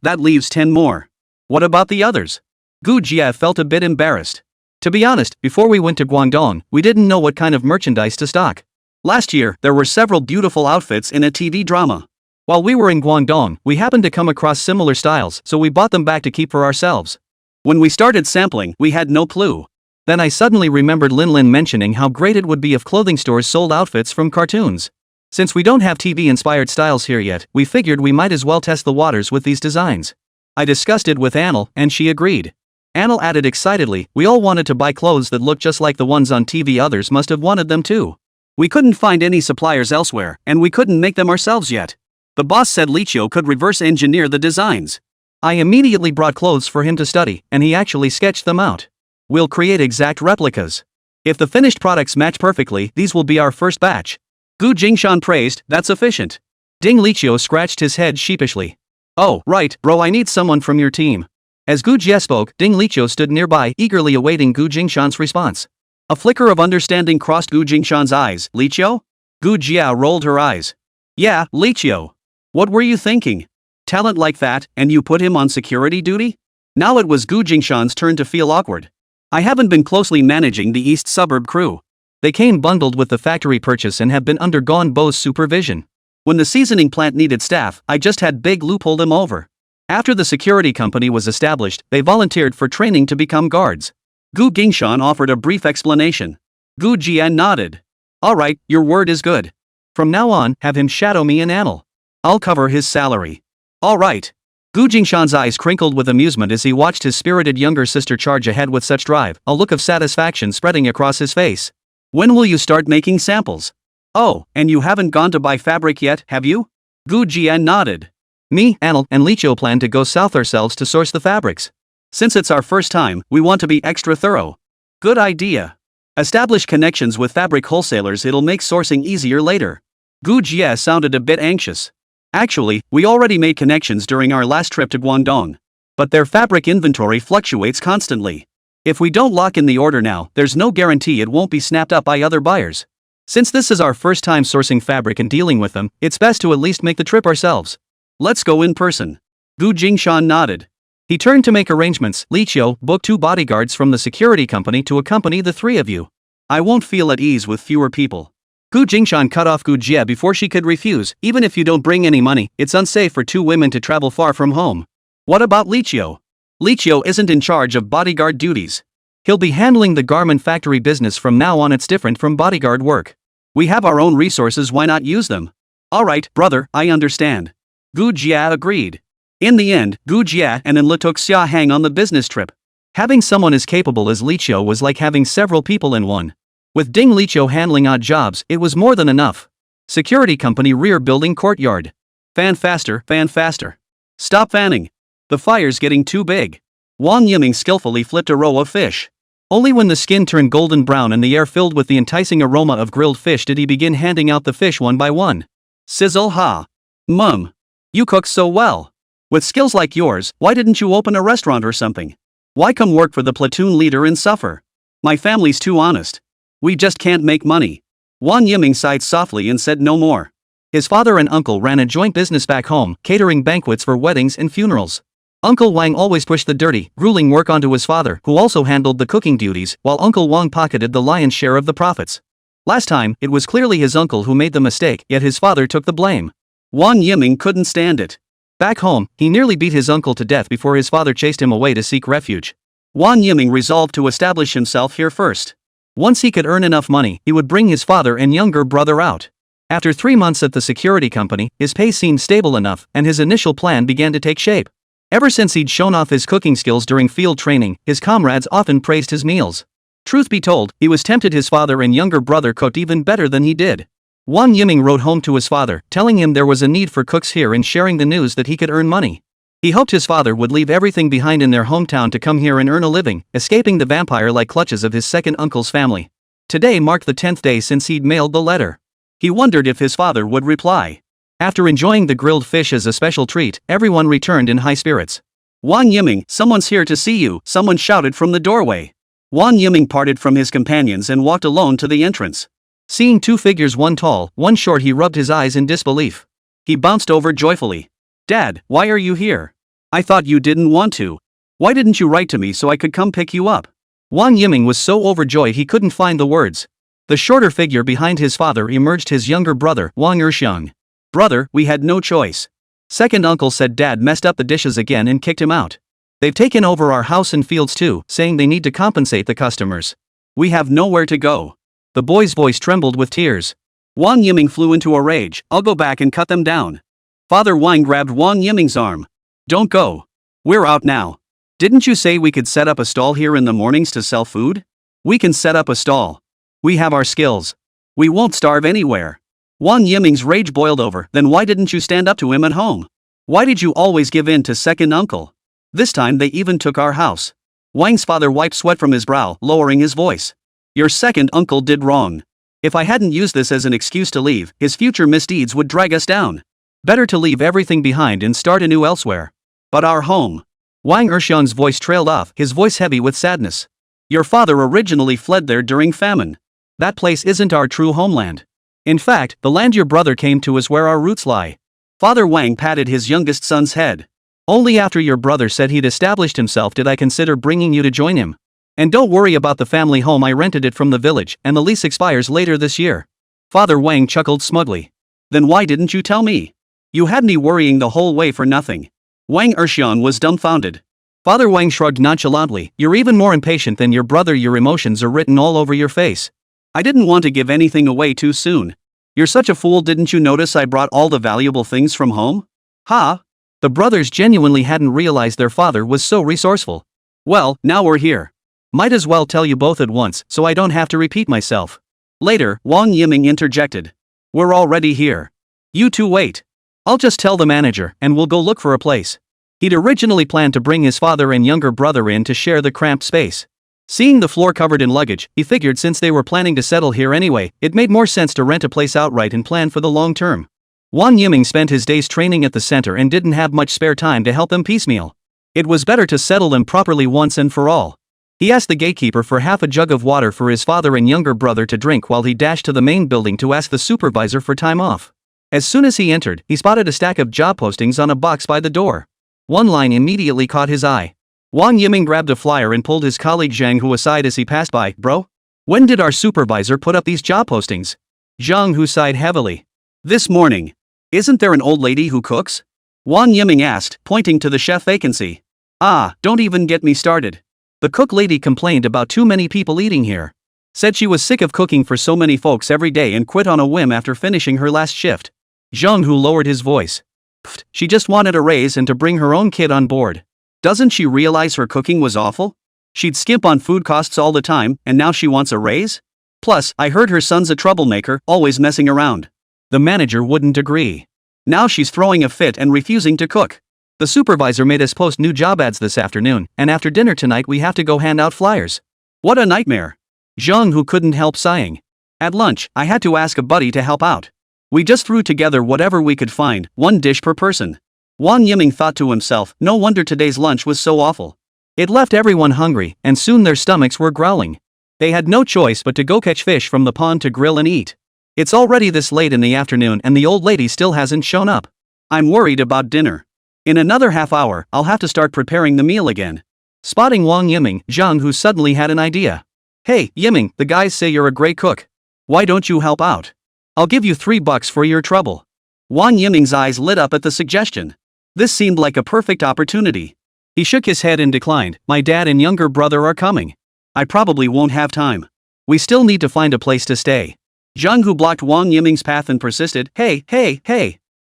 That leaves 10 more. What about the others? Jia felt a bit embarrassed. To be honest, before we went to Guangdong, we didn't know what kind of merchandise to stock. Last year, there were several beautiful outfits in a TV drama. While we were in Guangdong, we happened to come across similar styles, so we bought them back to keep for ourselves. When we started sampling, we had no clue. Then I suddenly remembered Lin mentioning how great it would be if clothing stores sold outfits from cartoons. Since we don't have TV-inspired styles here yet, we figured we might as well test the waters with these designs. I discussed it with Anil, and she agreed. Anil added excitedly, we all wanted to buy clothes that looked just like the ones on TV, others must have wanted them too. We couldn't find any suppliers elsewhere, and we couldn't make them ourselves yet. The boss said Liqiu could reverse engineer the designs. I immediately brought clothes for him to study, and he actually sketched them out. We'll create exact replicas. If the finished products match perfectly, these will be our first batch. Jingshan praised, that's efficient. Ding Liqiu scratched his head sheepishly. Oh, right, bro, I need someone from your team. As Jie spoke, Ding Liqiu stood nearby, eagerly awaiting Jingshan's response. A flicker of understanding crossed Jingshan's eyes. Liqiu? Jia rolled her eyes. Yeah, Liqiu. What were you thinking? Talent like that, and you put him on security duty? Now it was Jingshan's turn to feel awkward. I haven't been closely managing the East Suburb crew. They came bundled with the factory purchase and have been undergone Bo's supervision. When the seasoning plant needed staff, I just had Big Lou pull them over. After the security company was established, they volunteered for training to become guards. Jingshan offered a brief explanation. Jia nodded. Alright, your word is good. From now on, have him shadow me and Anil. I'll cover his salary. Alright. Jingshan's eyes crinkled with amusement as he watched his spirited younger sister charge ahead with such drive, a look of satisfaction spreading across his face. When will you start making samples? Oh, and you haven't gone to buy fabric yet, have you? Jia nodded. Me, Anil, and Liqiu plan to go south ourselves to source the fabrics. Since it's our first time, we want to be extra thorough. Good idea. Establish connections with fabric wholesalers, it'll make sourcing easier later. Jia sounded a bit anxious. Actually, we already made connections during our last trip to Guangdong. But their fabric inventory fluctuates constantly. If we don't lock in the order now, there's no guarantee it won't be snapped up by other buyers. Since this is our first time sourcing fabric and dealing with them, it's best to at least make the trip ourselves. Let's go in person. Jingshan nodded. He turned to make arrangements. Liqiu, book 2 bodyguards from the security company to accompany the 3 of you. I won't feel at ease with fewer people. Jingshan cut off Jie before she could refuse. Even if you don't bring any money, it's unsafe for 2 women to travel far from home. What about Liqiu? Liqiu isn't in charge of bodyguard duties. He'll be handling the garment factory business from now on. It's different from bodyguard work. We have our own resources, why not use them? Alright, brother, I understand. Jie agreed. In the end, Jie and Enli took Xia Hang on the business trip. Having someone as capable as Liqiu was like having several people in one. With Ding Liqiu handling odd jobs, it was more than enough. Security company rear building courtyard. Fan faster, fan faster. Stop fanning. The fire's getting too big. Wang Yiming skillfully flipped a row of fish. Only when the skin turned golden brown and the air filled with the enticing aroma of grilled fish did he begin handing out the fish one by one. Sizzle ha. Mum. You cook so well. With skills like yours, why didn't you open a restaurant or something? Why come work for the platoon leader and suffer? My family's too honest. We just can't make money. Wang Yiming sighed softly and said no more. His father and uncle ran a joint business back home, catering banquets for weddings and funerals. Uncle Wang always pushed the dirty, grueling work onto his father, who also handled the cooking duties, while Uncle Wang pocketed the lion's share of the profits. Last time, it was clearly his uncle who made the mistake, yet his father took the blame. Wang Yiming couldn't stand it. Back home, he nearly beat his uncle to death before his father chased him away to seek refuge. Wang Yiming resolved to establish himself here first. Once he could earn enough money, he would bring his father and younger brother out. After 3 months at the security company, his pay seemed stable enough, and his initial plan began to take shape. Ever since he'd shown off his cooking skills during field training, his comrades often praised his meals. Truth be told, he was tempted his father and younger brother cooked even better than he did. Wang Yiming wrote home to his father, telling him there was a need for cooks here and sharing the news that he could earn money. He hoped his father would leave everything behind in their hometown to come here and earn a living, escaping the vampire-like clutches of his second uncle's family. Today marked the 10th day since he'd mailed the letter. He wondered if his father would reply. After enjoying the grilled fish as a special treat, everyone returned in high spirits. Wang Yiming, someone's here to see you, someone shouted from the doorway. Wang Yiming parted from his companions and walked alone to the entrance. Seeing 2 figures, one tall, one short, he rubbed his eyes in disbelief. He bounced over joyfully. Dad, why are you here? I thought you didn't want to. Why didn't you write to me so I could come pick you up? Wang Yiming was so overjoyed he couldn't find the words. The shorter figure behind his father emerged, his younger brother, Wang Erxiang. Brother, we had no choice. Second uncle said Dad messed up the dishes again and kicked him out. They've taken over our house and fields too, saying they need to compensate the customers. We have nowhere to go. The boy's voice trembled with tears. Wang Yiming flew into a rage. I'll go back and cut them down. Father Wang grabbed Wang Yiming's arm. Don't go. We're out now. Didn't you say we could set up a stall here in the mornings to sell food? We can set up a stall. We have our skills. We won't starve anywhere. Wang Yiming's rage boiled over. Then why didn't you stand up to him at home? Why did you always give in to second uncle? This time they even took our house. Wang's father wiped sweat from his brow, lowering his voice. Your second uncle did wrong. If I hadn't used this as an excuse to leave, his future misdeeds would drag us down. Better to leave everything behind and start anew elsewhere. But our home. Wang Erxiang's voice trailed off, his voice heavy with sadness. Your father originally fled there during famine. That place isn't our true homeland. In fact, the land your brother came to is where our roots lie. Father Wang patted his youngest son's head. Only after your brother said he'd established himself did I consider bringing you to join him. And don't worry about the family home, I rented it from the village, and the lease expires later this year. Father Wang chuckled smugly. Then why didn't you tell me? You had me worrying the whole way for nothing. Wang Erxiang was dumbfounded. Father Wang shrugged nonchalantly. You're even more impatient than your brother, your emotions are written all over your face. I didn't want to give anything away too soon. You're such a fool, didn't you notice I brought all the valuable things from home? Ha! The brothers genuinely hadn't realized their father was so resourceful. Well, now we're here. Might as well tell you both at once, so I don't have to repeat myself. Later, Wang Yiming interjected. We're already here. You two wait. I'll just tell the manager, and we'll go look for a place. He'd originally planned to bring his father and younger brother in to share the cramped space. Seeing the floor covered in luggage, he figured since they were planning to settle here anyway, it made more sense to rent a place outright and plan for the long term. Wang Yiming spent his days training at the center and didn't have much spare time to help them piecemeal. It was better to settle them properly once and for all. He asked the gatekeeper for half a jug of water for his father and younger brother to drink while he dashed to the main building to ask the supervisor for time off. As soon as he entered, he spotted a stack of job postings on a box by the door. One line immediately caught his eye. Wang Yiming grabbed a flyer and pulled his colleague Zhang Hu aside as he passed by. Bro? When did our supervisor put up these job postings? Zhang Hu sighed heavily. This morning. Isn't there an old lady who cooks? Wang Yiming asked, pointing to the chef vacancy. Ah, don't even get me started. The cook lady complained about too many people eating here. Said she was sick of cooking for so many folks every day and quit on a whim after finishing her last shift. Zhang Hu lowered his voice. Pfft, she just wanted a raise and to bring her own kid on board. Doesn't she realize her cooking was awful? She'd skimp on food costs all the time, and now she wants a raise? Plus, I heard her son's a troublemaker, always messing around. The manager wouldn't agree. Now she's throwing a fit and refusing to cook. The supervisor made us post new job ads this afternoon, and after dinner tonight we have to go hand out flyers. What a nightmare. Zhang Hu couldn't help sighing. At lunch, I had to ask a buddy to help out. We just threw together whatever we could find, one dish per person. Wang Yiming thought to himself, no wonder today's lunch was so awful. It left everyone hungry, and soon their stomachs were growling. They had no choice but to go catch fish from the pond to grill and eat. It's already this late in the afternoon and the old lady still hasn't shown up. I'm worried about dinner. In another half hour, I'll have to start preparing the meal again. Spotting Wang Yiming, Zhang Hu suddenly had an idea. Hey, Yiming, the guys say you're a great cook. Why don't you help out? I'll give you $3 for your trouble. Wang Yiming's eyes lit up at the suggestion. This seemed like a perfect opportunity. He shook his head and declined. My dad and younger brother are coming. I probably won't have time. We still need to find a place to stay. Zhang Hu blocked Wang Yiming's path and persisted. Hey.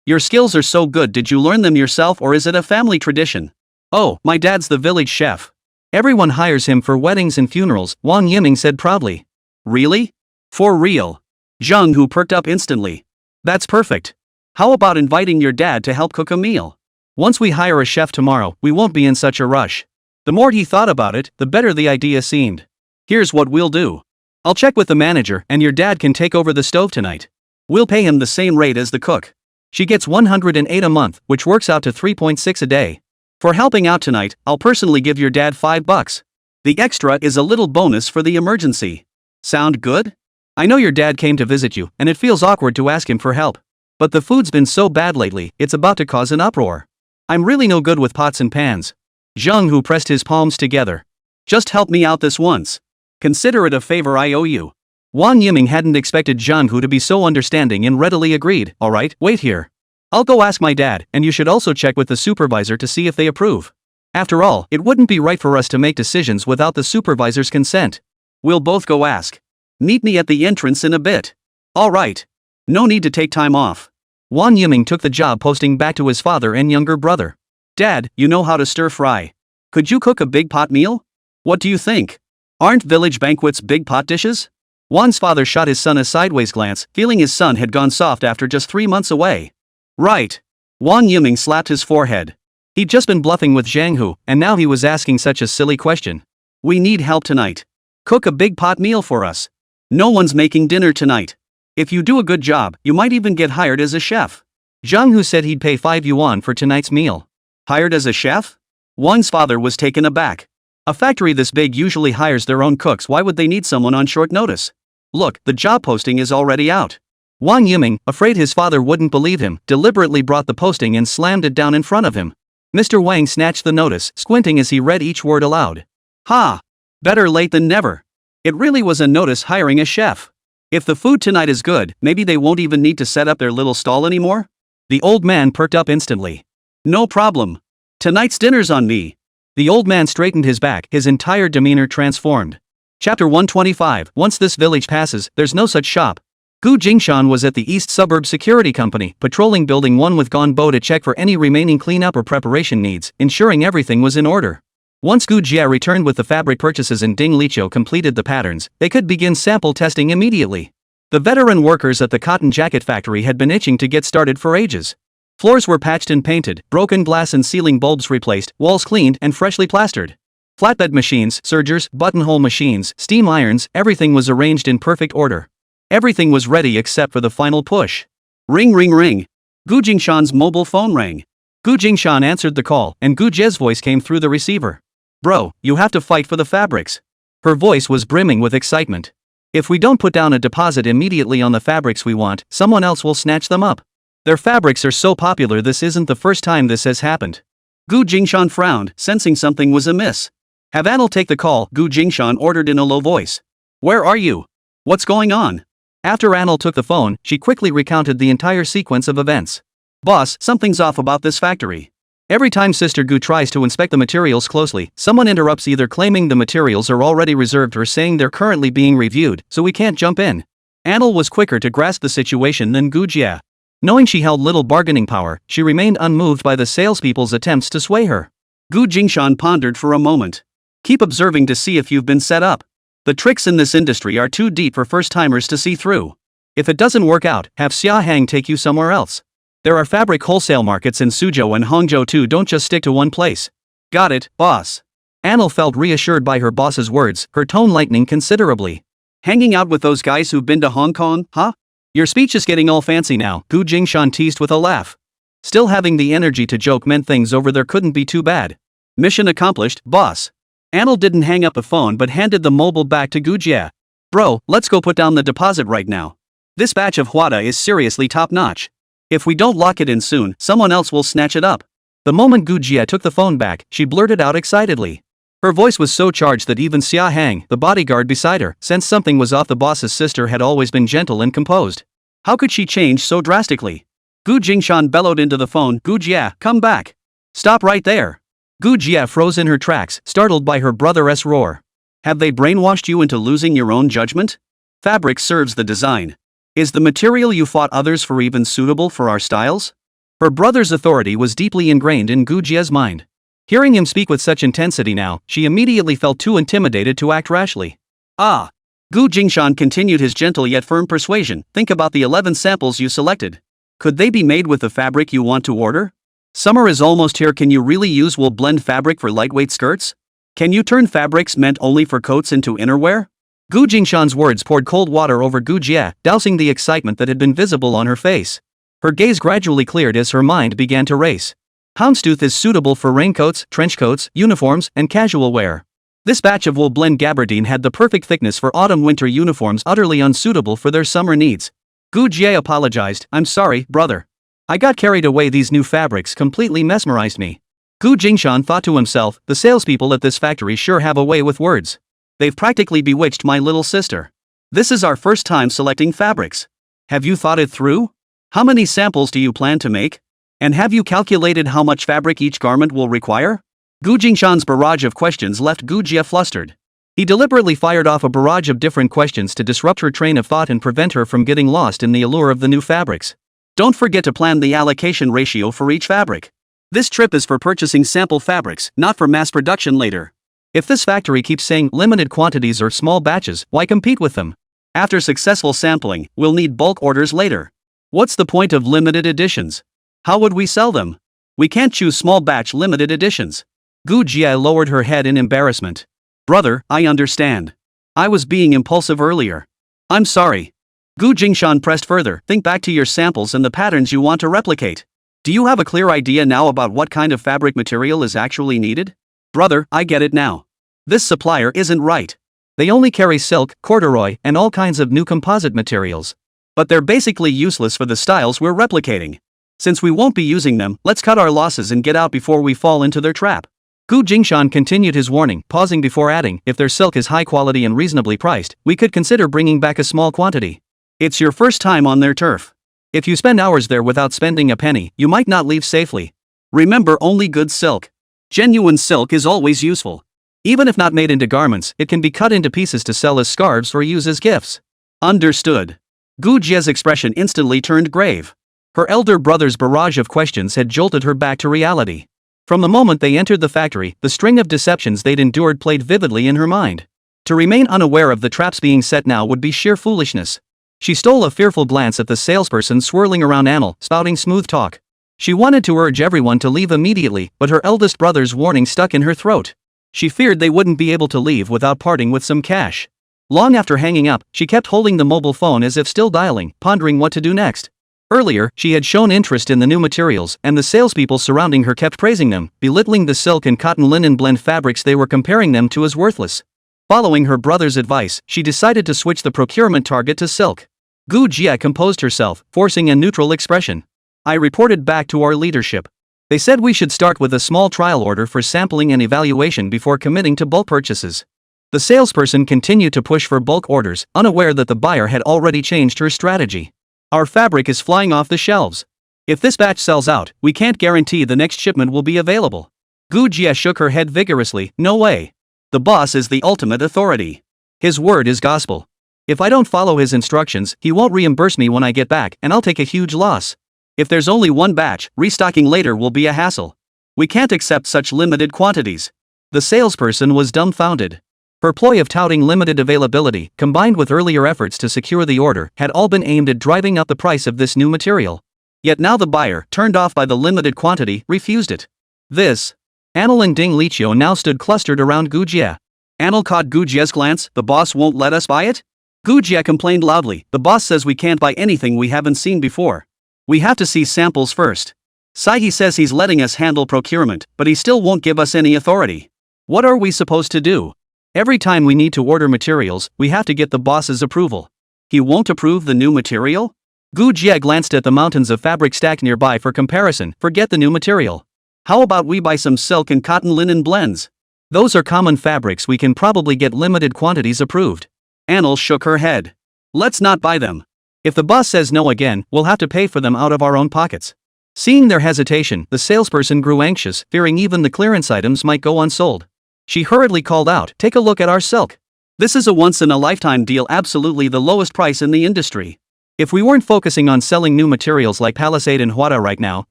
Your skills are so good, did you learn them yourself or is it a family tradition? Oh, my dad's the village chef. Everyone hires him for weddings and funerals, Wang Yiming said proudly. Really? For real? Zhang Hu perked up instantly. That's perfect. How about inviting your dad to help cook a meal? Once we hire a chef tomorrow, we won't be in such a rush. The more he thought about it, the better the idea seemed. Here's what we'll do. I'll check with the manager and your dad can take over the stove tonight. We'll pay him the same rate as the cook. She gets 108 a month, which works out to 3.6 a day. For helping out tonight, I'll personally give your dad $5. The extra is a little bonus for the emergency. Sound good? I know your dad came to visit you, and it feels awkward to ask him for help. But the food's been so bad lately, it's about to cause an uproar. I'm really no good with pots and pans. Zhang Hu pressed his palms together. Just help me out this once. Consider it a favor I owe you. Wang Yiming hadn't expected Zhang Hu to be so understanding and readily agreed. Alright, wait here. I'll go ask my dad, and you should also check with the supervisor to see if they approve. After all, it wouldn't be right for us to make decisions without the supervisor's consent. We'll both go ask. Meet me at the entrance in a bit. Alright. No need to take time off. Wang Yiming took the job posting back to his father and younger brother. Dad, you know how to stir fry. Could you cook a big pot meal? What do you think? Aren't village banquets big pot dishes? Wang's father shot his son a sideways glance, feeling his son had gone soft after just 3 months away. Right. Wang Yiming slapped his forehead. He'd just been bluffing with Zhang Hu, and now he was asking such a silly question. We need help tonight. Cook a big pot meal for us. No one's making dinner tonight. If you do a good job, you might even get hired as a chef. Zhang Hu said he'd pay 5 yuan for tonight's meal. Hired as a chef? Wang's father was taken aback. A factory this big usually hires their own cooks. Why would they need someone on short notice? Look, the job posting is already out. Wang Yiming, afraid his father wouldn't believe him, deliberately brought the posting and slammed it down in front of him. Mr. Wang snatched the notice, squinting as he read each word aloud. Ha! Better late than never. It really was a notice hiring a chef. If the food tonight is good, maybe they won't even need to set up their little stall anymore? The old man perked up instantly. No problem. Tonight's dinner's on me. The old man straightened his back, his entire demeanor transformed. Chapter 125. Once this village passes, there's no such shop. Gu Jingshan was at the East Suburb Security Company, patrolling Building 1 with Gonbo to check for any remaining cleanup or preparation needs, ensuring everything was in order. Once Gu Jia returned with the fabric purchases and Ding Liqiu completed the patterns, they could begin sample testing immediately. The veteran workers at the cotton jacket factory had been itching to get started for ages. Floors were patched and painted, broken glass and ceiling bulbs replaced, walls cleaned and freshly plastered. Flatbed machines, sergers, buttonhole machines, steam irons, everything was arranged in perfect order. Everything was ready except for the final push. Ring ring ring. Gu Jingshan's mobile phone rang. Gu Jingshan answered the call, and Gu Jie's voice came through the receiver. Bro, you have to fight for the fabrics. Her voice was brimming with excitement. If we don't put down a deposit immediately on the fabrics we want, someone else will snatch them up. Their fabrics are so popular, this isn't the first time this has happened. Gu Jingshan frowned, sensing something was amiss. Have Anil take the call, Gu Jingshan ordered in a low voice. Where are you? What's going on? After Anil took the phone, she quickly recounted the entire sequence of events. Boss, something's off about this factory. Every time Sister Gu tries to inspect the materials closely, someone interrupts, either claiming the materials are already reserved or saying they're currently being reviewed, so we can't jump in. Anil was quicker to grasp the situation than Gu Jia. Knowing she held little bargaining power, she remained unmoved by the salespeople's attempts to sway her. Gu Jingshan pondered for a moment. Keep observing to see if you've been set up. The tricks in this industry are too deep for first-timers to see through. If it doesn't work out, have Xia Hang take you somewhere else. There are fabric wholesale markets in Suzhou and Hangzhou too, don't just stick to one place. Got it, boss. Anil felt reassured by her boss's words, her tone lightening considerably. Hanging out with those guys who've been to Hong Kong, huh? Your speech is getting all fancy now, Gu Jingshan teased with a laugh. Still having the energy to joke meant things over there couldn't be too bad. Mission accomplished, boss. Anil didn't hang up the phone but handed the mobile back to Gu Jia. Bro, let's go put down the deposit right now. This batch of Huada is seriously top-notch. If we don't lock it in soon, someone else will snatch it up. The moment Gu Jia took the phone back, she blurted out excitedly. Her voice was so charged that even Xia Hang, the bodyguard beside her, sensed something was off. The boss's sister had always been gentle and composed. How could she change so drastically? Gu Jingshan bellowed into the phone, Gu Jia, come back. Stop right there. Gu Jia froze in her tracks, startled by her brother's roar. Have they brainwashed you into losing your own judgment? Fabric serves the design. Is the material you fought others for even suitable for our styles? Her brother's authority was deeply ingrained in Gu Jia's mind. Hearing him speak with such intensity now, she immediately felt too intimidated to act rashly. Ah! Gu Jingshan continued his gentle yet firm persuasion, think about the 11 samples you selected. Could they be made with the fabric you want to order? Summer is almost here, can you really use wool blend fabric for lightweight skirts? Can you turn fabrics meant only for coats into innerwear? Gu Jingshan's words poured cold water over Gu Jia, dousing the excitement that had been visible on her face. Her gaze gradually cleared as her mind began to race. Houndstooth is suitable for raincoats, trenchcoats, uniforms, and casual wear. This batch of wool blend gabardine had the perfect thickness for autumn-winter uniforms, utterly unsuitable for their summer needs. Gu Jia apologized, I'm sorry, brother. I got carried away, these new fabrics completely mesmerized me. Gu Jingshan thought to himself, the salespeople at this factory sure have a way with words. They've practically bewitched my little sister. This is our first time selecting fabrics. Have you thought it through? How many samples do you plan to make? And have you calculated how much fabric each garment will require? Gu Jingshan's barrage of questions left Gu Jia flustered. He deliberately fired off a barrage of different questions to disrupt her train of thought and prevent her from getting lost in the allure of the new fabrics. Don't forget to plan the allocation ratio for each fabric. This trip is for purchasing sample fabrics, not for mass production later. If this factory keeps saying limited quantities or small batches, why compete with them? After successful sampling, we'll need bulk orders later. What's the point of limited editions? How would we sell them? We can't choose small batch limited editions. Gu Jia lowered her head in embarrassment. Brother, I understand. I was being impulsive earlier. I'm sorry. Gu Jingshan pressed further, think back to your samples and the patterns you want to replicate. Do you have a clear idea now about what kind of fabric material is actually needed? Brother, I get it now. This supplier isn't right. They only carry silk, corduroy, and all kinds of new composite materials. But they're basically useless for the styles we're replicating. Since we won't be using them, let's cut our losses and get out before we fall into their trap. Gu Jingshan continued his warning, pausing before adding, if their silk is high quality and reasonably priced, we could consider bringing back a small quantity. It's your first time on their turf. If you spend hours there without spending a penny, you might not leave safely. Remember, only good silk. Genuine silk is always useful. Even if not made into garments, it can be cut into pieces to sell as scarves or use as gifts. Understood. Gu Jia's expression instantly turned grave. Her elder brother's barrage of questions had jolted her back to reality. From the moment they entered the factory, the string of deceptions they'd endured played vividly in her mind. To remain unaware of the traps being set now would be sheer foolishness. She stole a fearful glance at the salesperson swirling around Anil, spouting smooth talk. She wanted to urge everyone to leave immediately, but her eldest brother's warning stuck in her throat. She feared they wouldn't be able to leave without parting with some cash. Long after hanging up, she kept holding the mobile phone as if still dialing, pondering what to do next. Earlier, she had shown interest in the new materials, and the salespeople surrounding her kept praising them, belittling the silk and cotton linen blend fabrics they were comparing them to as worthless. Following her brother's advice, she decided to switch the procurement target to silk. Gu Jia composed herself, forcing a neutral expression. I reported back to our leadership. They said we should start with a small trial order for sampling and evaluation before committing to bulk purchases. The salesperson continued to push for bulk orders, unaware that the buyer had already changed her strategy. Our fabric is flying off the shelves. If this batch sells out, we can't guarantee the next shipment will be available. Gu Jia shook her head vigorously. No way. The boss is the ultimate authority. His word is gospel. If I don't follow his instructions, he won't reimburse me when I get back, and I'll take a huge loss. If there's only one batch, restocking later will be a hassle. We can't accept such limited quantities. The salesperson was dumbfounded. Her ploy of touting limited availability, combined with earlier efforts to secure the order, had all been aimed at driving up the price of this new material. Yet now the buyer, turned off by the limited quantity, refused it. This. Anil and Ding Liqiu now stood clustered around Gu Jia. Anil caught Gu Jia's glance. The boss won't let us buy it? Gu Jia complained loudly. The boss says we can't buy anything we haven't seen before. We have to see samples first. Saihi says he's letting us handle procurement, but he still won't give us any authority. What are we supposed to do? Every time we need to order materials, we have to get the boss's approval. He won't approve the new material? Gu Jia glanced at the mountains of fabric stacked nearby for comparison. Forget the new material. How about we buy some silk and cotton linen blends? Those are common fabrics, we can probably get limited quantities approved. Anil shook her head. Let's not buy them. If the boss says no again, we'll have to pay for them out of our own pockets. Seeing their hesitation, the salesperson grew anxious, fearing even the clearance items might go unsold. She hurriedly called out, take a look at our silk. This is a once-in-a-lifetime deal, absolutely the lowest price in the industry. If we weren't focusing on selling new materials like palisade and hwada right now,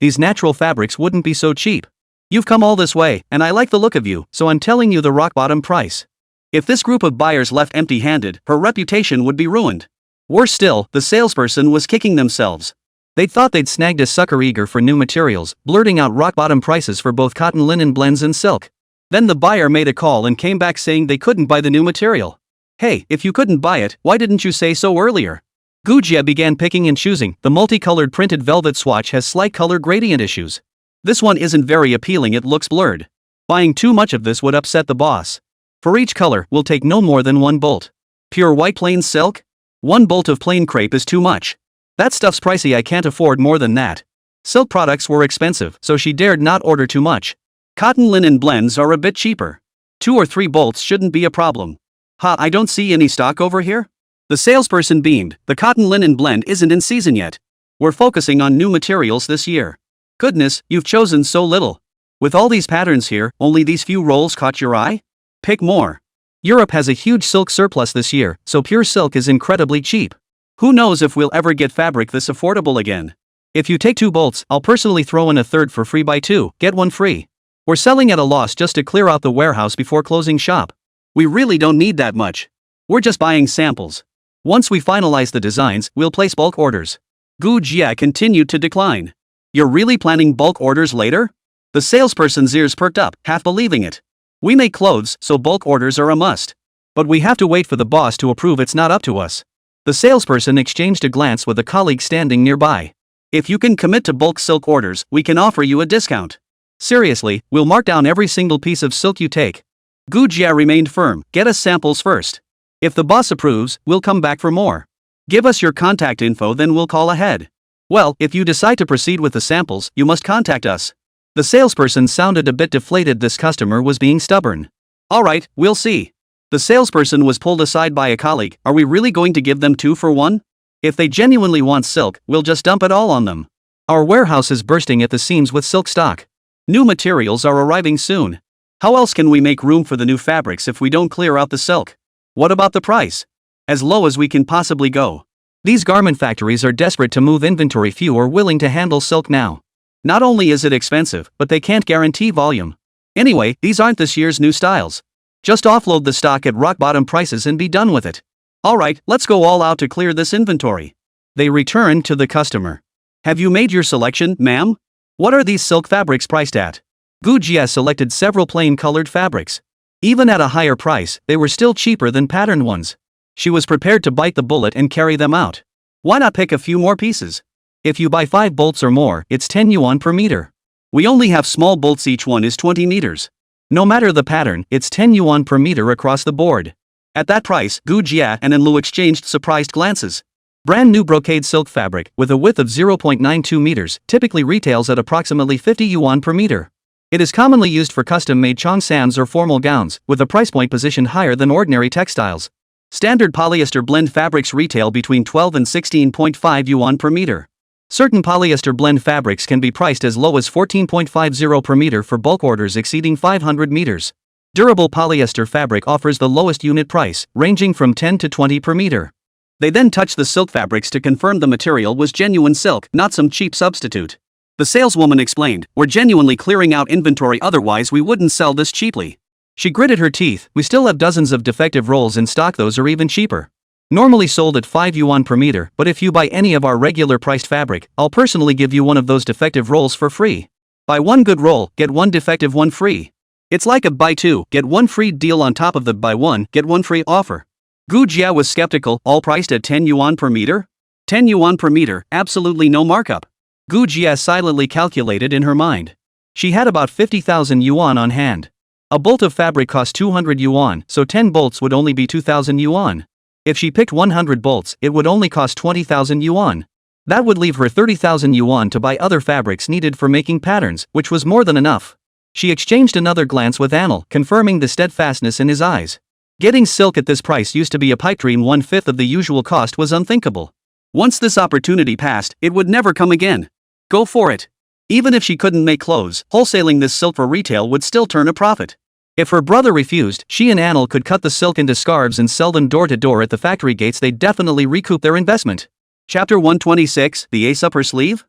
these natural fabrics wouldn't be so cheap. You've come all this way, and I like the look of you, so I'm telling you the rock-bottom price. If this group of buyers left empty-handed, her reputation would be ruined. Worse still, the salesperson was kicking themselves. They thought they'd snagged a sucker eager for new materials, blurting out rock-bottom prices for both cotton linen blends and silk. Then the buyer made a call and came back saying they couldn't buy the new material. Hey, if you couldn't buy it, why didn't you say so earlier? Gu Jia began picking and choosing. The multicolored printed velvet swatch has slight color gradient issues. This one isn't very appealing, it looks blurred. Buying too much of this would upset the boss. For each color, we'll take no more than one bolt. Pure white plain silk? One bolt of plain crepe is too much. That stuff's pricey, I can't afford more than that. Silk products were expensive, so she dared not order too much. Cotton linen blends are a bit cheaper. 2 or 3 bolts shouldn't be a problem. I don't see any stock over here? The salesperson beamed. The cotton linen blend isn't in season yet. We're focusing on new materials this year. Goodness, you've chosen so little. With all these patterns here, only these few rolls caught your eye? Pick more. Europe has a huge silk surplus this year, so pure silk is incredibly cheap. Who knows if we'll ever get fabric this affordable again. If you take 2 bolts, I'll personally throw in a third for free. Buy 2, get 1 free. We're selling at a loss just to clear out the warehouse before closing shop. We really don't need that much. We're just buying samples. Once we finalize the designs, we'll place bulk orders. Gu Jia continued to decline. You're really planning bulk orders later? The salesperson's ears perked up, half believing it. We make clothes, so bulk orders are a must. But we have to wait for the boss to approve, it's not up to us. The salesperson exchanged a glance with a colleague standing nearby. If you can commit to bulk silk orders, we can offer you a discount. Seriously, we'll mark down every single piece of silk you take. Gu Jia remained firm. Get us samples first. If the boss approves, we'll come back for more. Give us your contact info, then we'll call ahead. Well, if you decide to proceed with the samples, you must contact us. The salesperson sounded a bit deflated. This customer was being stubborn. Alright, we'll see. The salesperson was pulled aside by a colleague. Are we really going to give them 2 for 1? If they genuinely want silk, we'll just dump it all on them. Our warehouse is bursting at the seams with silk stock. New materials are arriving soon. How else can we make room for the new fabrics if we don't clear out the silk? What about the price? As low as we can possibly go. These garment factories are desperate to move inventory. Few are willing to handle silk now. Not only is it expensive, but they can't guarantee volume. Anyway, these aren't this year's new styles. Just offload the stock at rock-bottom prices and be done with it. Alright, let's go all out to clear this inventory. They returned to the customer. Have you made your selection, ma'am? What are these silk fabrics priced at? Gu Jia selected several plain colored fabrics. Even at a higher price, they were still cheaper than patterned ones. She was prepared to bite the bullet and carry them out. Why not pick a few more pieces? If you buy 5 bolts or more, it's 10 yuan per meter. We only have small bolts, each one is 20 meters. No matter the pattern, it's 10 yuan per meter across the board. At that price, Gu Jia and Enlu exchanged surprised glances. Brand new brocade silk fabric, with a width of 0.92 meters, typically retails at approximately 50 yuan per meter. It is commonly used for custom-made cheongsams or formal gowns, with a price point positioned higher than ordinary textiles. Standard polyester blend fabrics retail between 12 and 16.5 yuan per meter. Certain polyester blend fabrics can be priced as low as 14.50 per meter for bulk orders exceeding 500 meters. Durable polyester fabric offers the lowest unit price, ranging from 10 to 20 per meter. They then touch the silk fabrics to confirm the material was genuine silk, not some cheap substitute. The saleswoman explained, "We're genuinely clearing out inventory, otherwise we wouldn't sell this cheaply." She gritted her teeth. "We still have dozens of defective rolls in stock, those are even cheaper. Normally sold at 5 yuan per meter, but if you buy any of our regular priced fabric, I'll personally give you one of those defective rolls for free. Buy one good roll, get one defective one free. It's like a buy 2, get 1 free deal on top of the buy 1, get 1 free offer." Gu Jia was skeptical. All priced at 10 yuan per meter? 10 yuan per meter, absolutely no markup. Gu Jia silently calculated in her mind. She had about 50,000 yuan on hand. A bolt of fabric cost 200 yuan, so 10 bolts would only be 2,000 yuan. If she picked 100 bolts, it would only cost 20,000 yuan. That would leave her 30,000 yuan to buy other fabrics needed for making patterns, which was more than enough. She exchanged another glance with Anil, confirming the steadfastness in his eyes. Getting silk at this price used to be a pipe dream. 1/5 of the usual cost was unthinkable. Once this opportunity passed, it would never come again. Go for it. Even if she couldn't make clothes, wholesaling this silk for retail would still turn a profit. If her brother refused, she and Anil could cut the silk into scarves and sell them door to door at the factory gates. They'd definitely recoup their investment. Chapter 126, The Ace Up Her Sleeve?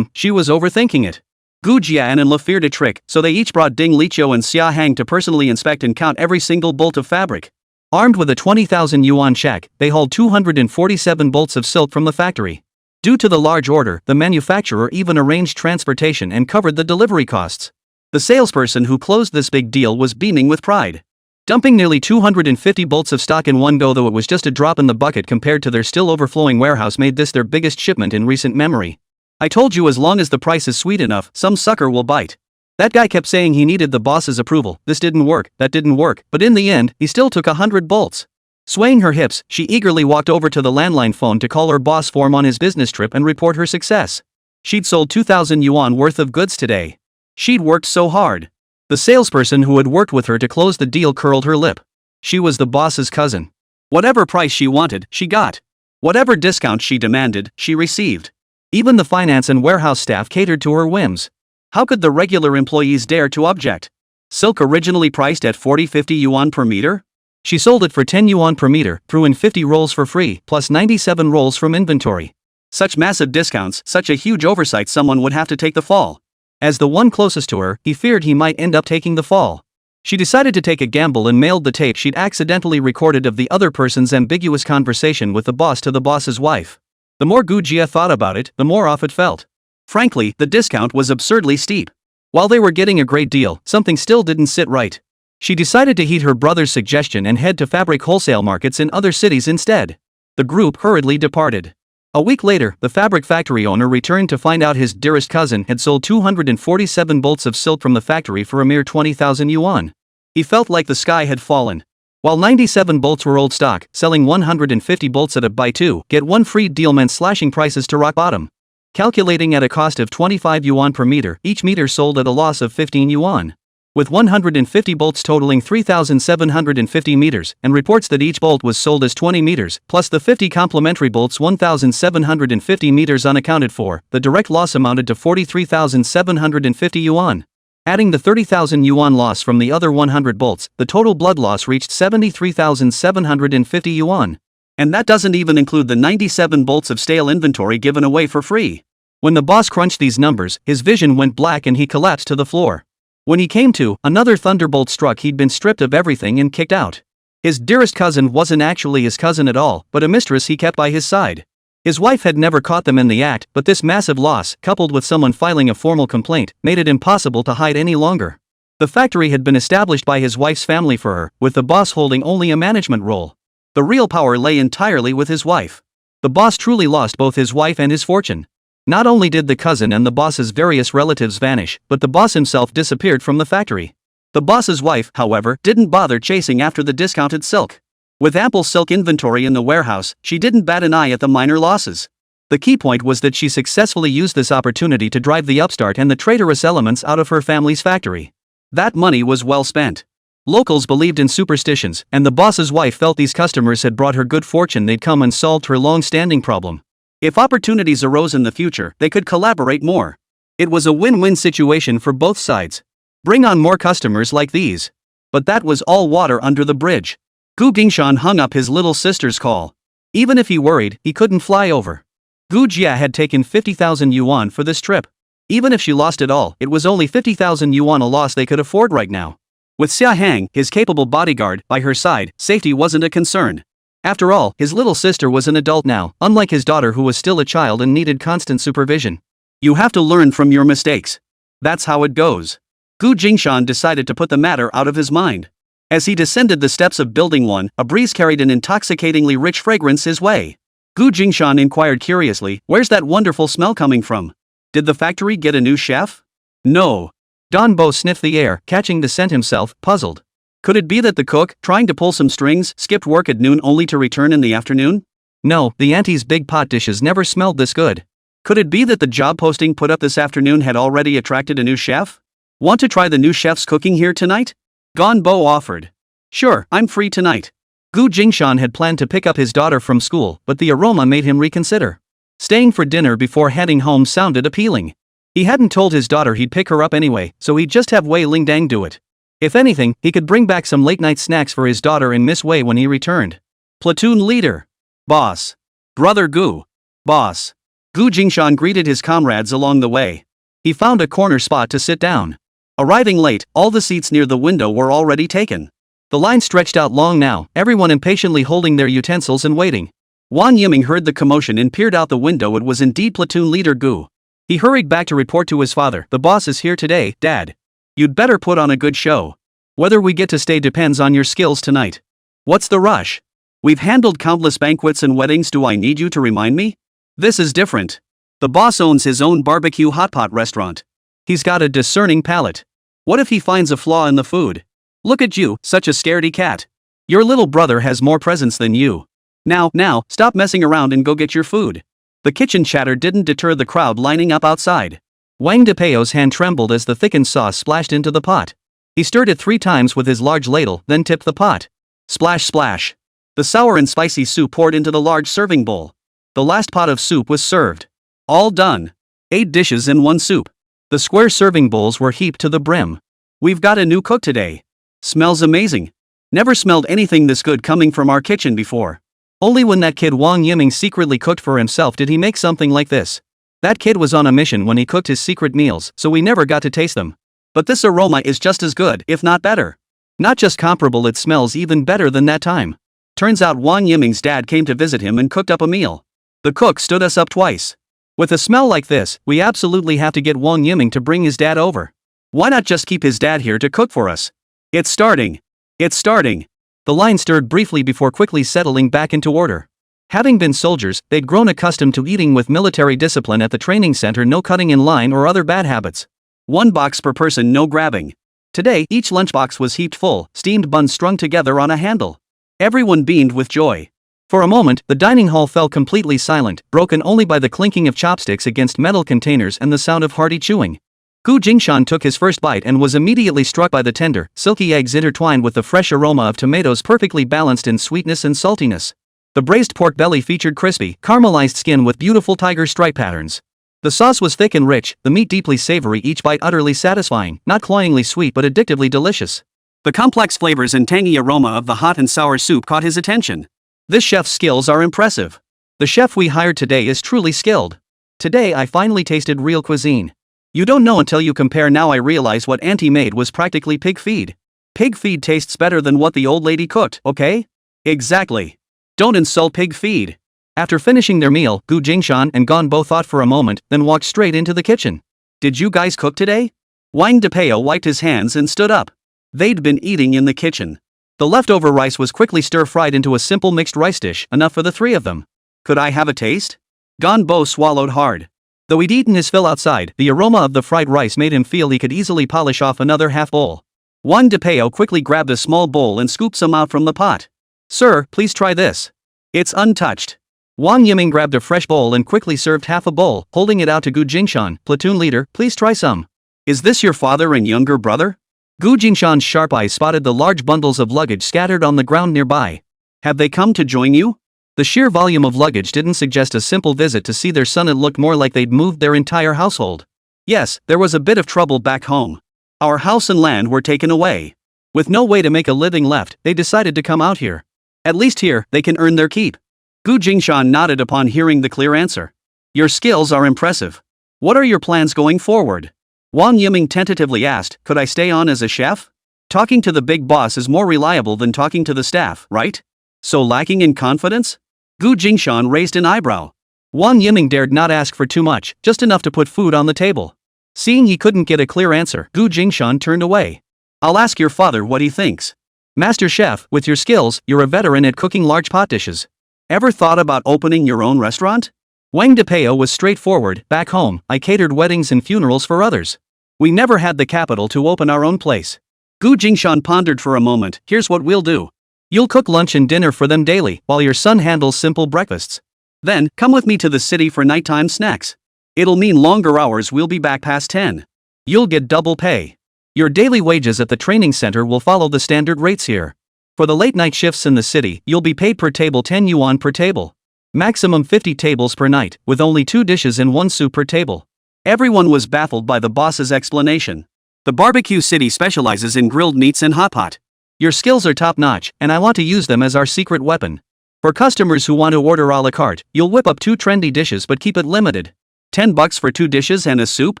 She was overthinking it. Gu Jia and Enlu feared a trick, so they each brought Ding Liqiu and Xia Hang to personally inspect and count every single bolt of fabric. Armed with a 20,000 yuan check, they hauled 247 bolts of silk from the factory. Due to the large order, the manufacturer even arranged transportation and covered the delivery costs. The salesperson who closed this big deal was beaming with pride. Dumping nearly 250 bolts of stock in one go, though it was just a drop in the bucket compared to their still overflowing warehouse, made this their biggest shipment in recent memory. "I told you, as long as the price is sweet enough, some sucker will bite." That guy kept saying he needed the boss's approval. This didn't work, that didn't work, but in the end, he still took 100 bolts. Swaying her hips, she eagerly walked over to the landline phone to call her boss for him on his business trip and report her success. She'd sold 2,000 yuan worth of goods today. She'd worked so hard. The salesperson who had worked with her to close the deal curled her lip. She was the boss's cousin. Whatever price she wanted, she got. Whatever discount she demanded, she received. Even the finance and warehouse staff catered to her whims. How could the regular employees dare to object? Silk originally priced at 40-50 yuan per meter? She sold it for 10 yuan per meter, threw in 50 rolls for free, plus 97 rolls from inventory. Such massive discounts, such a huge oversight, someone would have to take the fall. As the one closest to her, he feared he might end up taking the fall. She decided to take a gamble and mailed the tape she'd accidentally recorded of the other person's ambiguous conversation with the boss to the boss's wife. The more Gu Jia thought about it, the more off it felt. Frankly, the discount was absurdly steep. While they were getting a great deal, something still didn't sit right. She decided to heed her brother's suggestion and head to fabric wholesale markets in other cities instead. The group hurriedly departed. A week later, the fabric factory owner returned to find out his dearest cousin had sold 247 bolts of silk from the factory for a mere 20,000 yuan. He felt like the sky had fallen. While 97 bolts were old stock, selling 150 bolts at a buy 2, get 1 free deal meant slashing prices to rock bottom. Calculating at a cost of 25 yuan per meter, each meter sold at a loss of 15 yuan. With 150 bolts totaling 3,750 meters, and reports that each bolt was sold as 20 meters, plus the 50 complementary bolts 1,750 meters unaccounted for, the direct loss amounted to 43,750 yuan. Adding the 30,000 yuan loss from the other 100 bolts, the total blood loss reached 73,750 yuan. And that doesn't even include the 97 bolts of stale inventory given away for free. When the boss crunched these numbers, his vision went black and he collapsed to the floor. When he came to, another thunderbolt struck. He'd been stripped of everything and kicked out. His dearest cousin wasn't actually his cousin at all, but a mistress he kept by his side. His wife had never caught them in the act, but this massive loss, coupled with someone filing a formal complaint, made it impossible to hide any longer. The factory had been established by his wife's family for her, with the boss holding only a management role. The real power lay entirely with his wife. The boss truly lost both his wife and his fortune. Not only did the cousin and the boss's various relatives vanish, but the boss himself disappeared from the factory. The boss's wife, however, didn't bother chasing after the discounted silk. With ample silk inventory in the warehouse, she didn't bat an eye at the minor losses. The key point was that she successfully used this opportunity to drive the upstart and the traitorous elements out of her family's factory. That money was well spent. Locals believed in superstitions, and the boss's wife felt these customers had brought her good fortune. They'd come and solved her long-standing problem. If opportunities arose in the future, they could collaborate more. It was a win-win situation for both sides. Bring on more customers like these. But that was all water under the bridge. Jingshan hung up his little sister's call. Even if he worried, he couldn't fly over. Jia had taken 50,000 yuan for this trip. Even if she lost it all, it was only 50,000 yuan a loss they could afford right now. With Xia Hang, his capable bodyguard, by her side, safety wasn't a concern. After all, his little sister was an adult now, unlike his daughter who was still a child and needed constant supervision. You have to learn from your mistakes. That's how it goes. Jingshan decided to put the matter out of his mind. As he descended the steps of Building 1, a breeze carried an intoxicatingly rich fragrance his way. Jingshan inquired curiously, "Where's that wonderful smell coming from? Did the factory get a new chef?" "No." Bo sniffed the air, catching the scent himself, puzzled. Could it be that the cook, trying to pull some strings, skipped work at noon only to return in the afternoon? No, the auntie's big pot dishes never smelled this good. Could it be that the job posting put up this afternoon had already attracted a new chef? Want to try the new chef's cooking here tonight? Bo offered. Sure, I'm free tonight. Jingshan had planned to pick up his daughter from school, but the aroma made him reconsider. Staying for dinner before heading home sounded appealing. He hadn't told his daughter he'd pick her up anyway, so he'd just have Wei Lingdang do it. If anything, he could bring back some late-night snacks for his daughter and Miss Wei when he returned. Platoon leader. Boss. Brother Gu. Boss. Jingshan greeted his comrades along the way. He found a corner spot to sit down. Arriving late, all the seats near the window were already taken. The line stretched out long now, everyone impatiently holding their utensils and waiting. Wang Yiming heard the commotion and peered out the window. It was indeed platoon leader Gu. He hurried back to report to his father, "The boss is here today, Dad. You'd better put on a good show. Whether we get to stay depends on your skills tonight." "What's the rush? We've handled countless banquets and weddings. Do I need you to remind me? This is different. The boss owns his own barbecue hotpot restaurant. He's got a discerning palate. What if he finds a flaw in the food? Look at you, such a scaredy cat. Your little brother has more presence than you. Now, stop messing around and go get your food." The kitchen chatter didn't deter the crowd lining up outside. Wang Depeo's hand trembled as the thickened sauce splashed into the pot. He stirred it 3 times with his large ladle, then tipped the pot. Splash splash. The sour and spicy soup poured into the large serving bowl. The last pot of soup was served. All done. 8 dishes in one soup. The square serving bowls were heaped to the brim. "We've got a new cook today. Smells amazing. Never smelled anything this good coming from our kitchen before. Only when that kid Wang Yiming secretly cooked for himself did he make something like this. That kid was on a mission when he cooked his secret meals, so we never got to taste them. But this aroma is just as good, if not better. Not just comparable, it smells even better than that time." Turns out Wang Yiming's dad came to visit him and cooked up a meal. The cook stood us up twice. With a smell like this, we absolutely have to get Wang Yiming to bring his dad over. Why not just keep his dad here to cook for us? It's starting. The line stirred briefly before quickly settling back into order. Having been soldiers, they'd grown accustomed to eating with military discipline at the training center. No cutting in line or other bad habits. 1 box per person, no grabbing. Today, each lunchbox was heaped full, steamed buns strung together on a handle. Everyone beamed with joy. For a moment, the dining hall fell completely silent, broken only by the clinking of chopsticks against metal containers and the sound of hearty chewing. Jingshan took his first bite and was immediately struck by the tender, silky eggs intertwined with the fresh aroma of tomatoes, perfectly balanced in sweetness and saltiness. The braised pork belly featured crispy, caramelized skin with beautiful tiger stripe patterns. The sauce was thick and rich, the meat deeply savory, each bite utterly satisfying, not cloyingly sweet but addictively delicious. The complex flavors and tangy aroma of the hot and sour soup caught his attention. This chef's skills are impressive. The chef we hired today is truly skilled. Today I finally tasted real cuisine. You don't know until you compare. Now I realize what Auntie made was practically pig feed. Pig feed tastes better than what the old lady cooked, okay? Exactly. Don't insult pig feed. After finishing their meal, Jingshan and Bo thought for a moment, then walked straight into the kitchen. "Did you guys cook today?" Wang Depeo wiped his hands and stood up. They'd been eating in the kitchen. The leftover rice was quickly stir-fried into a simple mixed rice dish, enough for the 3 of them. "Could I have a taste?" Bo swallowed hard. Though he'd eaten his fill outside, the aroma of the fried rice made him feel he could easily polish off another half bowl. Wang Depeo quickly grabbed a small bowl and scooped some out from the pot. "Sir, please try this. It's untouched." Wang Yiming grabbed a fresh bowl and quickly served half a bowl, holding it out to Gu Jingshan, platoon leader. "Please try some." "Is this your father and younger brother?" Gu Jingshan's sharp eyes spotted the large bundles of luggage scattered on the ground nearby. "Have they come to join you?" The sheer volume of luggage didn't suggest a simple visit to see their son. It looked more like they'd moved their entire household. "Yes, there was a bit of trouble back home. Our house and land were taken away. With no way to make a living left, they decided to come out here. At least here, they can earn their keep." Gu Jingshan nodded upon hearing the clear answer. "Your skills are impressive. What are your plans going forward?" Wang Yiming tentatively asked. "Could I stay on as a chef? Talking to the big boss is more reliable than talking to the staff, right? So lacking in confidence?" Gu Jingshan raised an eyebrow. Wang Yiming dared not ask for too much, just enough to put food on the table. Seeing he couldn't get a clear answer, Gu Jingshan turned away. "I'll ask your father what he thinks. Master Chef, with your skills, you're a veteran at cooking large pot dishes. Ever thought about opening your own restaurant?" Wang Depeo was straightforward. "Back home, I catered weddings and funerals for others. We never had the capital to open our own place." Gu Jingshan pondered for a moment. "Here's what we'll do. You'll cook lunch and dinner for them daily, while your son handles simple breakfasts. Then, come with me to the city for nighttime snacks. It'll mean longer hours. We'll be back past 10. You'll get double pay. Your daily wages at the training center will follow the standard rates here. For the late night shifts in the city, you'll be paid per table 10 yuan per table. Maximum 50 tables per night, with only 2 dishes and 1 soup per table." Everyone was baffled by the boss's explanation. "The barbecue city specializes in grilled meats and hot pot. Your skills are top-notch, and I want to use them as our secret weapon. For customers who want to order a la carte, you'll whip up 2 trendy dishes but keep it limited. $10 for 2 dishes and a soup?"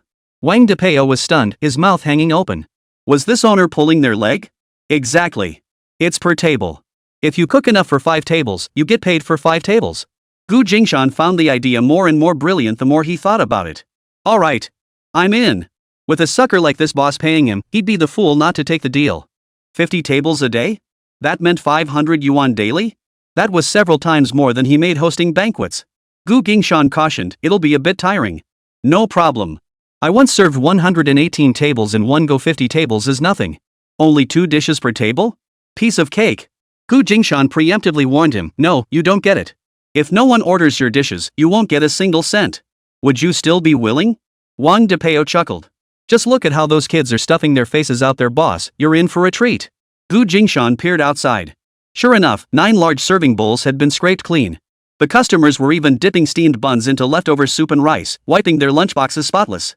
Wang Depeo was stunned, his mouth hanging open. Was this owner pulling their leg? "Exactly. It's per table. If you cook enough for 5 tables, you get paid for 5 tables." Gu Jingshan found the idea more and more brilliant the more he thought about it. "All right. I'm in. With a sucker like this boss paying him, he'd be the fool not to take the deal. 50 tables a day? That meant 500 yuan daily? That was several times more than he made hosting banquets." Gu Jingshan cautioned, "It'll be a bit tiring." "No problem. I once served 118 tables and 1 go 50 tables is nothing. Only 2 dishes per table? Piece of cake." Gu Jingshan preemptively warned him, "No, you don't get it. If no one orders your dishes, you won't get a single cent. Would you still be willing?" Wang Depeo chuckled. "Just look at how those kids are stuffing their faces out there, boss. You're in for a treat." Gu Jingshan peered outside. Sure enough, 9 large serving bowls had been scraped clean. The customers were even dipping steamed buns into leftover soup and rice, wiping their lunchboxes spotless.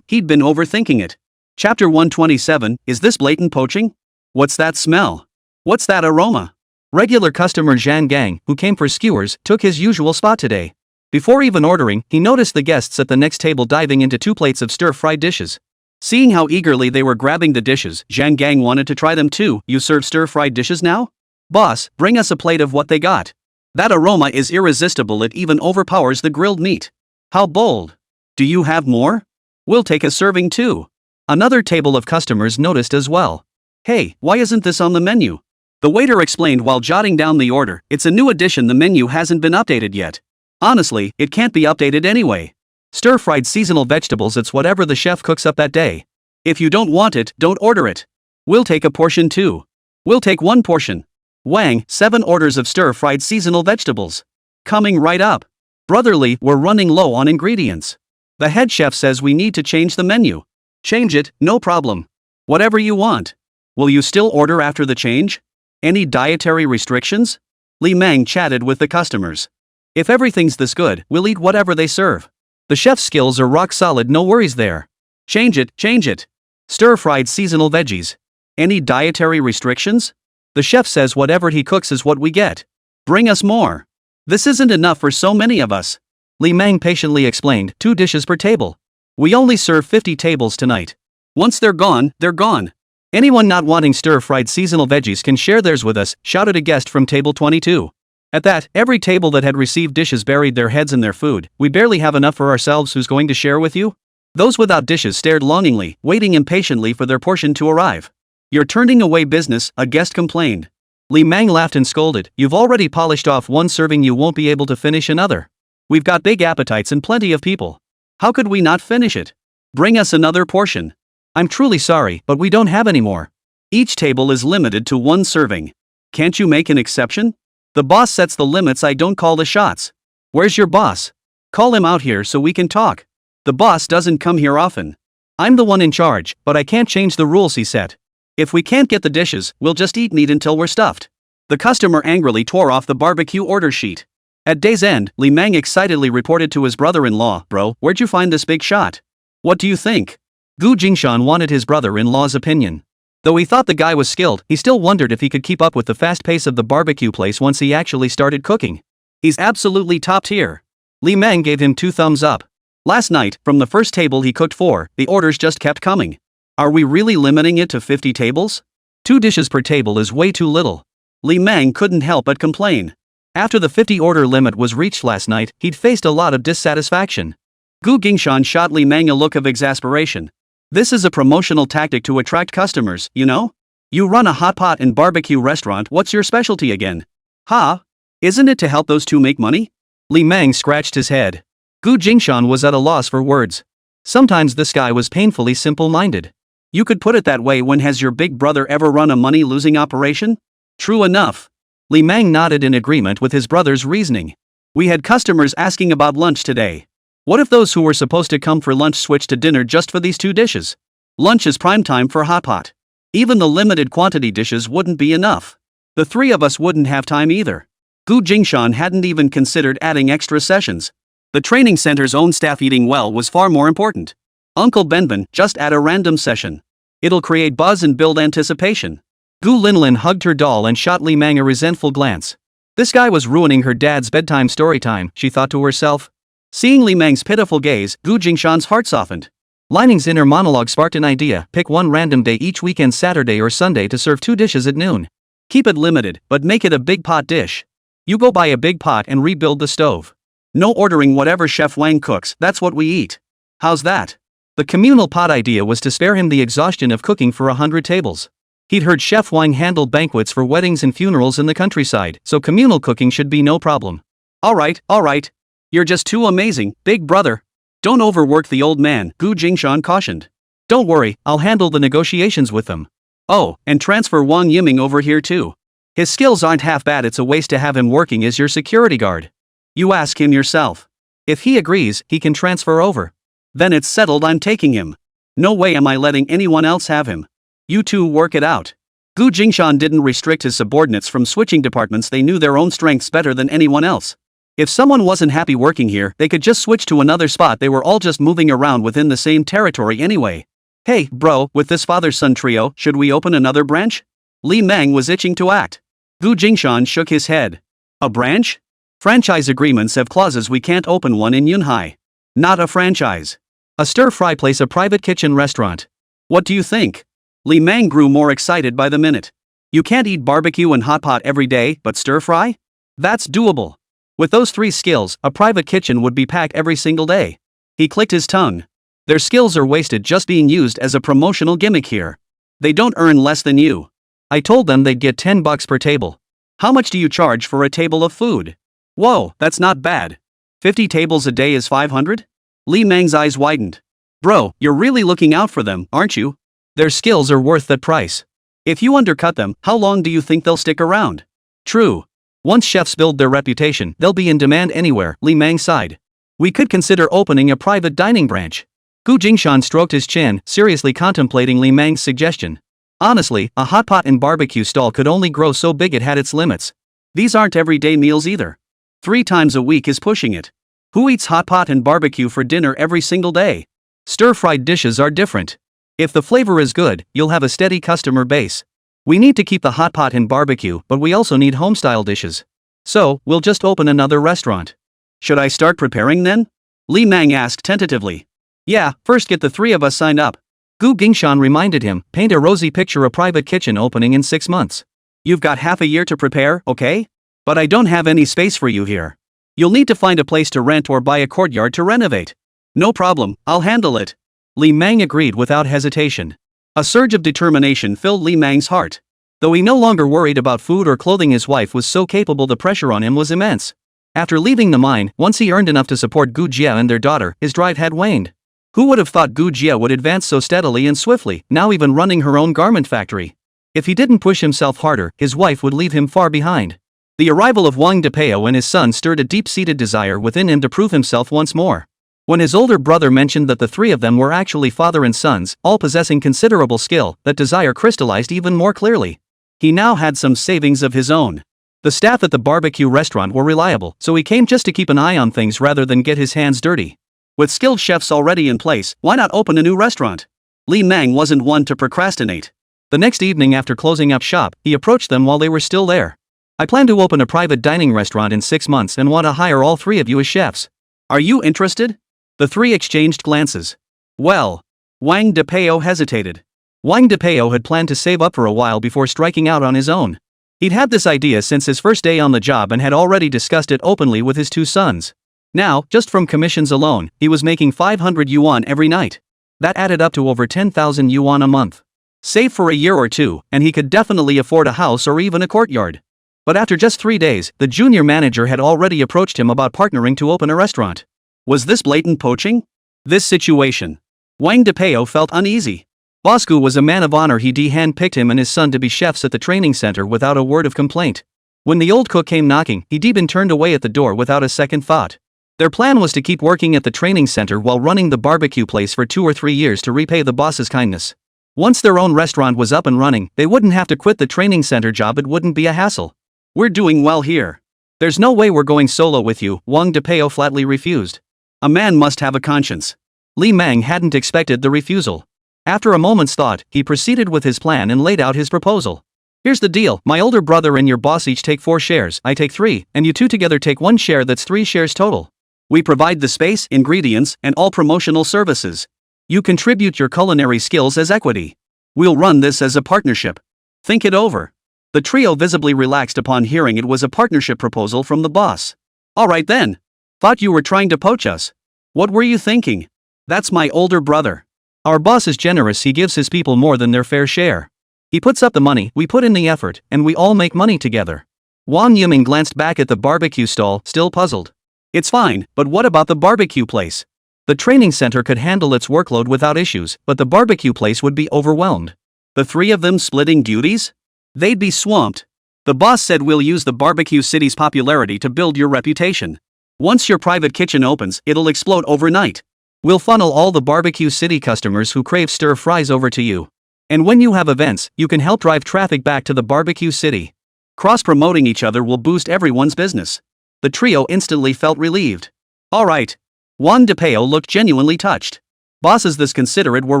He'd been overthinking it. Chapter 127, Is this blatant poaching? What's that smell? What's that aroma? Regular customer Zhang Gang, who came for skewers, took his usual spot today. Before even ordering, he noticed the guests at the next table diving into 2 plates of stir-fried dishes. Seeing how eagerly they were grabbing the dishes, Zhang Gang wanted to try them too. "You serve stir-fried dishes now? Boss, bring us a plate of what they got. That aroma is irresistible. It even overpowers the grilled meat." "How bold. Do you have more? We'll take a serving too." Another table of customers noticed as well. "Hey, why isn't this on the menu?" The waiter explained while jotting down the order. "It's a new addition. The menu hasn't been updated yet. Honestly, it can't be updated anyway. Stir-fried seasonal vegetables, it's whatever the chef cooks up that day. If you don't want it, don't order it. We'll take a portion too." "We'll take 1 portion. Wang, 7 orders of stir-fried seasonal vegetables. Coming right up. Brotherly, we're running low on ingredients. The head chef says we need to change the menu." "Change it, no problem. Whatever you want. Will you still order after the change? Any dietary restrictions?" Li Meng chatted with the customers. "If everything's this good, we'll eat whatever they serve. The chef's skills are rock solid, no worries there." Change it, change it. Stir-fried seasonal veggies. Any dietary restrictions? The chef says whatever he cooks is what we get. Bring us more. This isn't enough for so many of us." Li Meng patiently explained, 2 dishes per table. "We only serve 50 tables tonight. Once they're gone, they're gone. Anyone not wanting stir-fried seasonal veggies can share theirs with us," shouted a guest from table 22. At that, every table that had received dishes buried their heads in their food. "We barely have enough for ourselves. Who's going to share with you?" Those without dishes stared longingly, waiting impatiently for their portion to arrive. "You're turning away business," a guest complained. Li Meng laughed and scolded, "You've already polished off 1 serving, you won't be able to finish another. We've got big appetites and plenty of people. How could we not finish it? Bring us another portion. I'm truly sorry, but we don't have any more. Each table is limited to one serving. Can't you make an exception? The boss sets the limits, I don't call the shots. Where's your boss? Call him out here so we can talk. The boss doesn't come here often. I'm the one in charge, but I can't change the rules he set. If we can't get the dishes, we'll just eat meat until we're stuffed. The customer angrily tore off the barbecue order sheet. At day's end, Li Meng excitedly reported to his brother-in-law, "Bro, where'd you find this big shot? What do you think?" Jingshan wanted his brother-in-law's opinion. Though he thought the guy was skilled, he still wondered if he could keep up with the fast pace of the barbecue place once he actually started cooking. He's absolutely top tier. Li Meng gave him 2 thumbs up. Last night, from the first table he cooked 4, the orders just kept coming. Are we really limiting it to 50 tables? 2 dishes per table is way too little. Li Meng couldn't help but complain. After the 50 order limit was reached last night, he'd faced a lot of dissatisfaction. Jingshan shot Li Meng a look of exasperation. This is a promotional tactic to attract customers, you know? You run a hot pot and barbecue restaurant, what's your specialty again? Ha? Isn't it to help those 2 make money? Li Meng scratched his head. Jingshan was at a loss for words. Sometimes this guy was painfully simple-minded. You could put it that way. When has your big brother ever run a money-losing operation? True enough. Li Meng nodded in agreement with his brother's reasoning. We had customers asking about lunch today. What if those who were supposed to come for lunch switched to dinner just for these 2 dishes? Lunch is prime time for hot pot. Even the limited quantity dishes wouldn't be enough. The 3 of us wouldn't have time either. Jingshan hadn't even considered adding extra sessions. The training center's own staff eating well was far more important. Uncle Benben, just add a random session. It'll create buzz and build anticipation. Linlin hugged her doll and shot Li Meng a resentful glance. This guy was ruining her dad's bedtime story time, she thought to herself. Seeing Li Meng's pitiful gaze, Jingshan's heart softened. Lining's inner monologue sparked an idea: pick one random day each weekend, Saturday or Sunday, to serve 2 dishes at noon. Keep it limited, but make it a big pot dish. You go buy a big pot and rebuild the stove. No ordering whatever Chef Wang cooks, that's what we eat. How's that? The communal pot idea was to spare him the exhaustion of cooking for 100 tables. He'd heard Chef Wang handled banquets for weddings and funerals in the countryside, so communal cooking should be no problem. Alright. You're just too amazing, big brother. Don't overwork the old man, Jingshan cautioned. Don't worry, I'll handle the negotiations with them. Oh, and transfer Wang Yiming over here too. His skills aren't half bad, it's a waste to have him working as your security guard. You ask him yourself. If he agrees, he can transfer over. Then it's settled, I'm taking him. No way am I letting anyone else have him. You 2 work it out. Jingshan didn't restrict his subordinates from switching departments, they knew their own strengths better than anyone else. If someone wasn't happy working here, they could just switch to another spot, they were all just moving around within the same territory anyway. Hey, bro, with this father-son trio, should we open another branch? Li Meng was itching to act. Jingshan shook his head. A branch? Franchise agreements have clauses, we can't open one in Yunhai. Not a franchise. A stir-fry place, a private kitchen restaurant. What do you think? Li Meng grew more excited by the minute. You can't eat barbecue and hot pot every day, but stir-fry? That's doable. With those 3 skills, a private kitchen would be packed every single day. He clicked his tongue. Their skills are wasted just being used as a promotional gimmick here. They don't earn less than you. I told them they'd get $10 per table. How much do you charge for a table of food? Whoa, that's not bad. 50 tables a day is 500? Li Meng's eyes widened. Bro, you're really looking out for them, aren't you? Their skills are worth that price. If you undercut them, how long do you think they'll stick around? True. Once chefs build their reputation, they'll be in demand anywhere, Li Meng sighed. We could consider opening a private dining branch. Jingshan stroked his chin, seriously contemplating Li Meng's suggestion. Honestly, a hot pot and barbecue stall could only grow so big, it had its limits. These aren't everyday meals either. 3 times a week is pushing it. Who eats hot pot and barbecue for dinner every single day? Stir-fried dishes are different. If the flavor is good, you'll have a steady customer base. We need to keep the hot pot and barbecue, but we also need home-style dishes. So, we'll just open another restaurant. Should I start preparing then? Li Meng asked tentatively. Yeah, first get the 3 of us signed up. Jingshan reminded him, paint a rosy picture, a private kitchen opening in 6 months. You've got half a year to prepare, okay? But I don't have any space for you here. You'll need to find a place to rent or buy a courtyard to renovate. No problem, I'll handle it. Li Meng agreed without hesitation. A surge of determination filled Li Meng's heart. Though he no longer worried about food or clothing, his wife was so capable, the pressure on him was immense. After leaving the mine, once he earned enough to support Gu Jia and their daughter, his drive had waned. Who would have thought Gu Jia would advance so steadily and swiftly, now even running her own garment factory? If he didn't push himself harder, his wife would leave him far behind. The arrival of Wang Depeo and his son stirred a deep-seated desire within him to prove himself once more. When his older brother mentioned that the three of them were actually father and sons, all possessing considerable skill, that desire crystallized even more clearly. He now had some savings of his own. The staff at the barbecue restaurant were reliable, so he came just to keep an eye on things rather than get his hands dirty. With skilled chefs already in place, why not open a new restaurant? Li Mang wasn't one to procrastinate. The next evening after closing up shop, he approached them while they were still there. I plan to open a private dining restaurant in 6 months and want to hire all three of you as chefs. Are you interested? The three exchanged glances. Well, Wang Depeo hesitated. Wang Depeo had planned to save up for a while before striking out on his own. He'd had this idea since his first day on the job and had already discussed it openly with his two sons. Now, just from commissions alone, he was making 500 yuan every night. That added up to over 10,000 yuan a month. Save for a year or two, and he could definitely afford a house or even a courtyard. But after just 3 days, the junior manager had already approached him about partnering to open a restaurant. Was this blatant poaching? This situation. Wang Depeo felt uneasy. Bosco was a man of honor. He'd hand-picked him and his son to be chefs at the training center without a word of complaint. When the old cook came knocking, he'd been turned away at the door without a second thought. Their plan was to keep working at the training center while running the barbecue place for 2 or 3 years to repay the boss's kindness. Once their own restaurant was up and running, they wouldn't have to quit the training center job. It wouldn't be a hassle. We're doing well here. There's no way we're going solo with you, Wang Depeo flatly refused. A man must have a conscience. Li Mang hadn't expected the refusal. After a moment's thought, he proceeded with his plan and laid out his proposal. Here's the deal, my older brother and your boss each take 4 shares, I take 3, and you two together take 1 share. That's 3 shares total. We provide the space, ingredients, and all promotional services. You contribute your culinary skills as equity. We'll run this as a partnership. Think it over. The trio visibly relaxed upon hearing it was a partnership proposal from the boss. Alright then. Thought you were trying to poach us. What were you thinking? That's my older brother. Our boss is generous. He gives his people more than their fair share. He puts up the money, we put in the effort, and we all make money together. Wang Yiming glanced back at the barbecue stall, still puzzled. It's fine, but what about the barbecue place? The training center could handle its workload without issues, but the barbecue place would be overwhelmed. The three of them splitting duties? They'd be swamped. The boss said we'll use the barbecue city's popularity to build your reputation. Once your private kitchen opens, it'll explode overnight. We'll funnel all the barbecue city customers who crave stir fries over to you. And when you have events, you can help drive traffic back to the barbecue city. Cross-promoting each other will boost everyone's business. The trio instantly felt relieved. Alright. Wang Depeo looked genuinely touched. Bosses this considerate were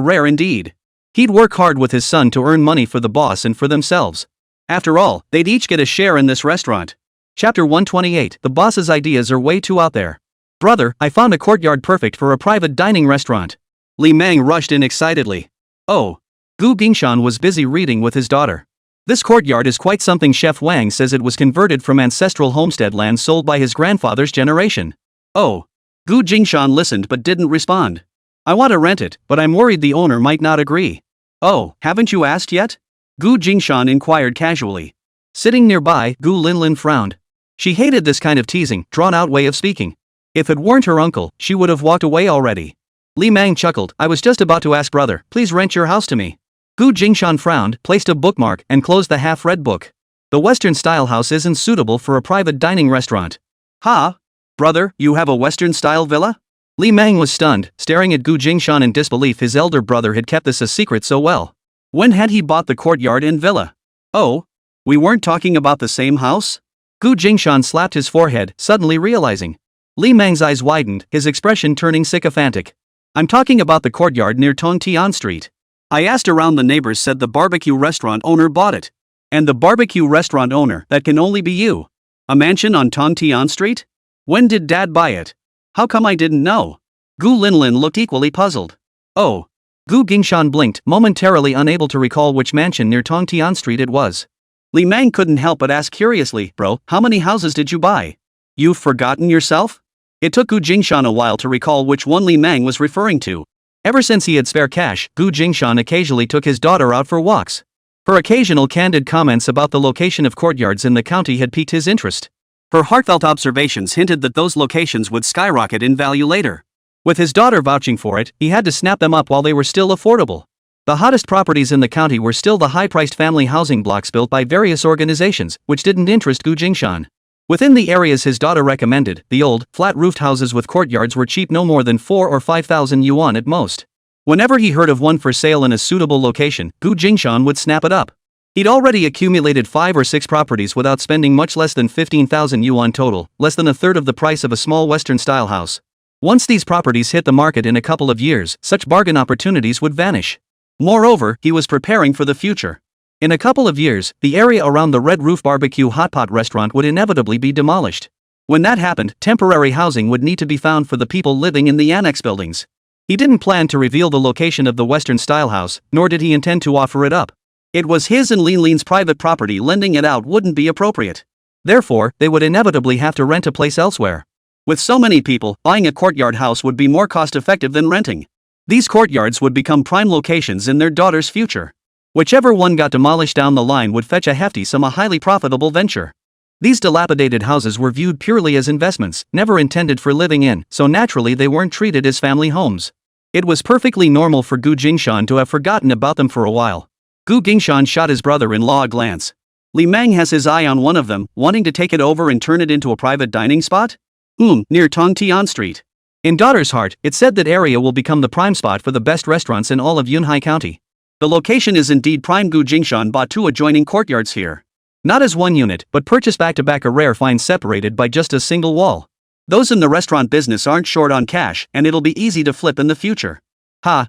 rare indeed. He'd work hard with his son to earn money for the boss and for themselves. After all, they'd each get a share in this restaurant. Chapter 128. The boss's ideas are way too out there. Brother, I found a courtyard perfect for a private dining restaurant. Li Mang rushed in excitedly. Oh. Gu Jingshan was busy reading with his daughter. This courtyard is quite something. Chef Wang says it was converted from ancestral homestead land sold by his grandfather's generation. Oh. Gu Jingshan listened but didn't respond. I want to rent it, but I'm worried the owner might not agree. Oh, haven't you asked yet? Gu Jingshan inquired casually. Sitting nearby, Gu Linlin frowned. She hated this kind of teasing, drawn-out way of speaking. If it weren't her uncle, she would have walked away already. Li Mang chuckled. I was just about to ask brother, please rent your house to me. Gu Jingshan frowned, placed a bookmark, and closed the half-read book. The Western-style house isn't suitable for a private dining restaurant. Ha? Brother, you have a Western-style villa? Li Mang was stunned, staring at Gu Jingshan in disbelief. His elder brother had kept this a secret so well. When had he bought the courtyard and villa? Oh? We weren't talking about the same house? Gu Jingshan slapped his forehead, suddenly realizing. Li Mang's eyes widened, his expression turning sycophantic. I'm talking about the courtyard near Tongtian Street. I asked around, the neighbors said the barbecue restaurant owner bought it. And the barbecue restaurant owner, that can only be you. A mansion on Tongtian Street? When did Dad buy it? How come I didn't know? Gu Linlin looked equally puzzled. Oh. Gu Jingshan blinked, momentarily unable to recall which mansion near Tongtian Street it was. Li Mang couldn't help but ask curiously, bro, how many houses did you buy? You've forgotten yourself? It took Gu Jingshan a while to recall which one Li Mang was referring to. Ever since he had spare cash, Gu Jingshan occasionally took his daughter out for walks. Her occasional candid comments about the location of courtyards in the county had piqued his interest. Her heartfelt observations hinted that those locations would skyrocket in value later. With his daughter vouching for it, he had to snap them up while they were still affordable. The hottest properties in the county were still the high-priced family housing blocks built by various organizations, which didn't interest Jingshan. Within the areas his daughter recommended, the old, flat-roofed houses with courtyards were cheap, no more than 4 or 5,000 yuan at most. Whenever he heard of one for sale in a suitable location, Jingshan would snap it up. He'd already accumulated 5 or 6 properties without spending much less than 15,000 yuan total, less than a third of the price of a small Western-style house. Once these properties hit the market in a couple of years, such bargain opportunities would vanish. Moreover, he was preparing for the future. In a couple of years, the area around the Red Roof Barbecue Hotpot restaurant would inevitably be demolished. When that happened, temporary housing would need to be found for the people living in the annex buildings. He didn't plan to reveal the location of the Western-style house, nor did he intend to offer it up. It was his and Lin's private property. Lending it out wouldn't be appropriate. Therefore, they would inevitably have to rent a place elsewhere. With so many people, buying a courtyard house would be more cost-effective than renting. These courtyards would become prime locations in their daughter's future. Whichever one got demolished down the line would fetch a hefty sum, a highly profitable venture. These dilapidated houses were viewed purely as investments, never intended for living in, so naturally they weren't treated as family homes. It was perfectly normal for Jingshan to have forgotten about them for a while. Jingshan shot his brother-in-law a glance. Li Meng has his eye on one of them, wanting to take it over and turn it into a private dining spot? Near Tongtian Street. In daughter's heart, it said that area will become the prime spot for the best restaurants in all of Yunhai County. The location is indeed prime. Jingshan bought 2 adjoining courtyards here. Not as one unit, but purchased back-to-back, a rare find separated by just a single wall. Those in the restaurant business aren't short on cash, and it'll be easy to flip in the future.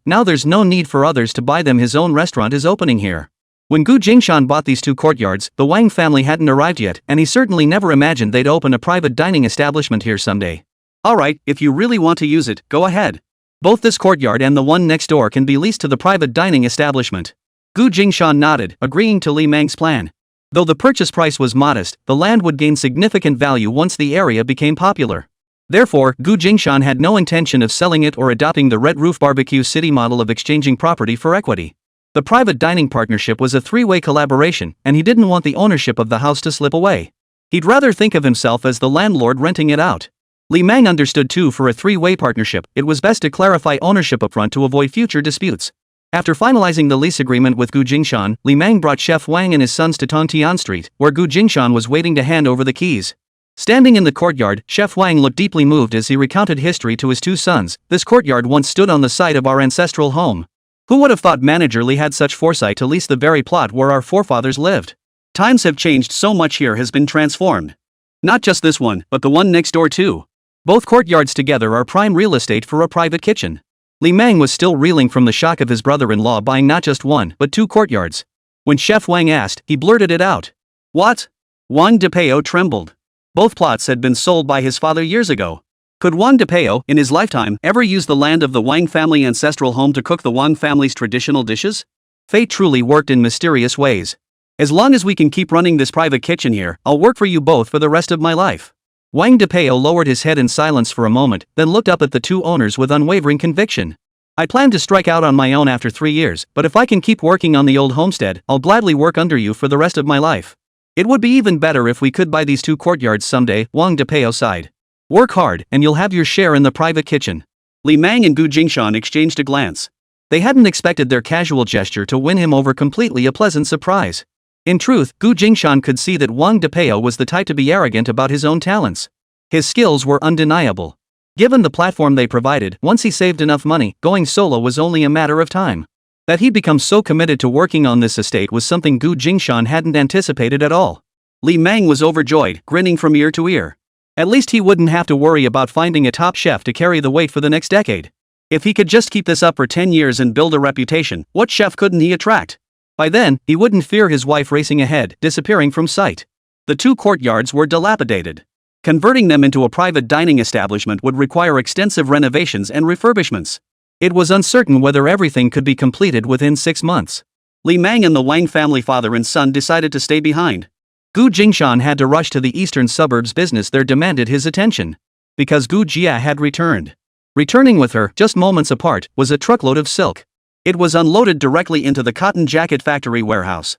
Now there's no need for others to buy them. His own restaurant is opening here. When Jingshan bought these 2 courtyards, the Wang family hadn't arrived yet, and he certainly never imagined they'd open a private dining establishment here someday. Alright, if you really want to use it, go ahead. Both this courtyard and the one next door can be leased to the private dining establishment. Jingshan nodded, agreeing to Li Meng's plan. Though the purchase price was modest, the land would gain significant value once the area became popular. Therefore, Jingshan had no intention of selling it or adopting the Red Roof Barbecue City model of exchanging property for equity. The private dining partnership was a 3-way collaboration, and he didn't want the ownership of the house to slip away. He'd rather think of himself as the landlord renting it out. Li Meng understood too, for a 3-way partnership, it was best to clarify ownership upfront to avoid future disputes. After finalizing the lease agreement with Jingshan, Li Meng brought Chef Wang and his sons to Tongtian Street, where Jingshan was waiting to hand over the keys. Standing in the courtyard, Chef Wang looked deeply moved as he recounted history to his 2 sons. This courtyard once stood on the site of our ancestral home. Who would have thought Manager Li had such foresight to lease the very plot where our forefathers lived? Times have changed, so much here has been transformed. Not just this one, but the one next door too. Both courtyards together are prime real estate for a private kitchen. Li Meng was still reeling from the shock of his brother-in-law buying not just 1, but 2 courtyards. When Chef Wang asked, he blurted it out. What? Wang Depeo trembled. Both plots had been sold by his father years ago. Could Wang Depeo, in his lifetime, ever use the land of the Wang family ancestral home to cook the Wang family's traditional dishes? Fate truly worked in mysterious ways. As long as we can keep running this private kitchen here, I'll work for you both for the rest of my life. Wang Depeo lowered his head in silence for a moment, then looked up at the 2 owners with unwavering conviction. I plan to strike out on my own after 3 years, but if I can keep working on the old homestead, I'll gladly work under you for the rest of my life. It would be even better if we could buy these 2 courtyards someday, Wang Depeo sighed. Work hard, and you'll have your share in the private kitchen. Li Meng and Jingshan exchanged a glance. They hadn't expected their casual gesture to win him over completely, a pleasant surprise. In truth, Jingshan could see that Wang Depeo was the type to be arrogant about his own talents. His skills were undeniable. Given the platform they provided, once he saved enough money, going solo was only a matter of time. That he'd become so committed to working on this estate was something Jingshan hadn't anticipated at all. Li Meng was overjoyed, grinning from ear to ear. At least he wouldn't have to worry about finding a top chef to carry the weight for the next decade. If he could just keep this up for 10 years and build a reputation, what chef couldn't he attract? By then, he wouldn't fear his wife racing ahead, disappearing from sight. The 2 courtyards were dilapidated. Converting them into a private dining establishment would require extensive renovations and refurbishments. It was uncertain whether everything could be completed within 6 months. Li Meng and the Wang family father and son decided to stay behind. Jingshan had to rush to the eastern suburbs. Business there demanded his attention. Because Jia had returned. Returning with her, just moments apart, was a truckload of silk. It was unloaded directly into the cotton jacket factory warehouse.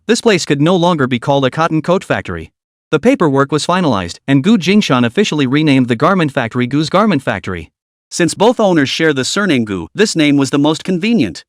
This place could no longer be called a cotton coat factory. The paperwork was finalized, and Gu Jingshan officially renamed the garment factory Gu's Garment Factory. Since both owners share the surname Gu, this name was the most convenient.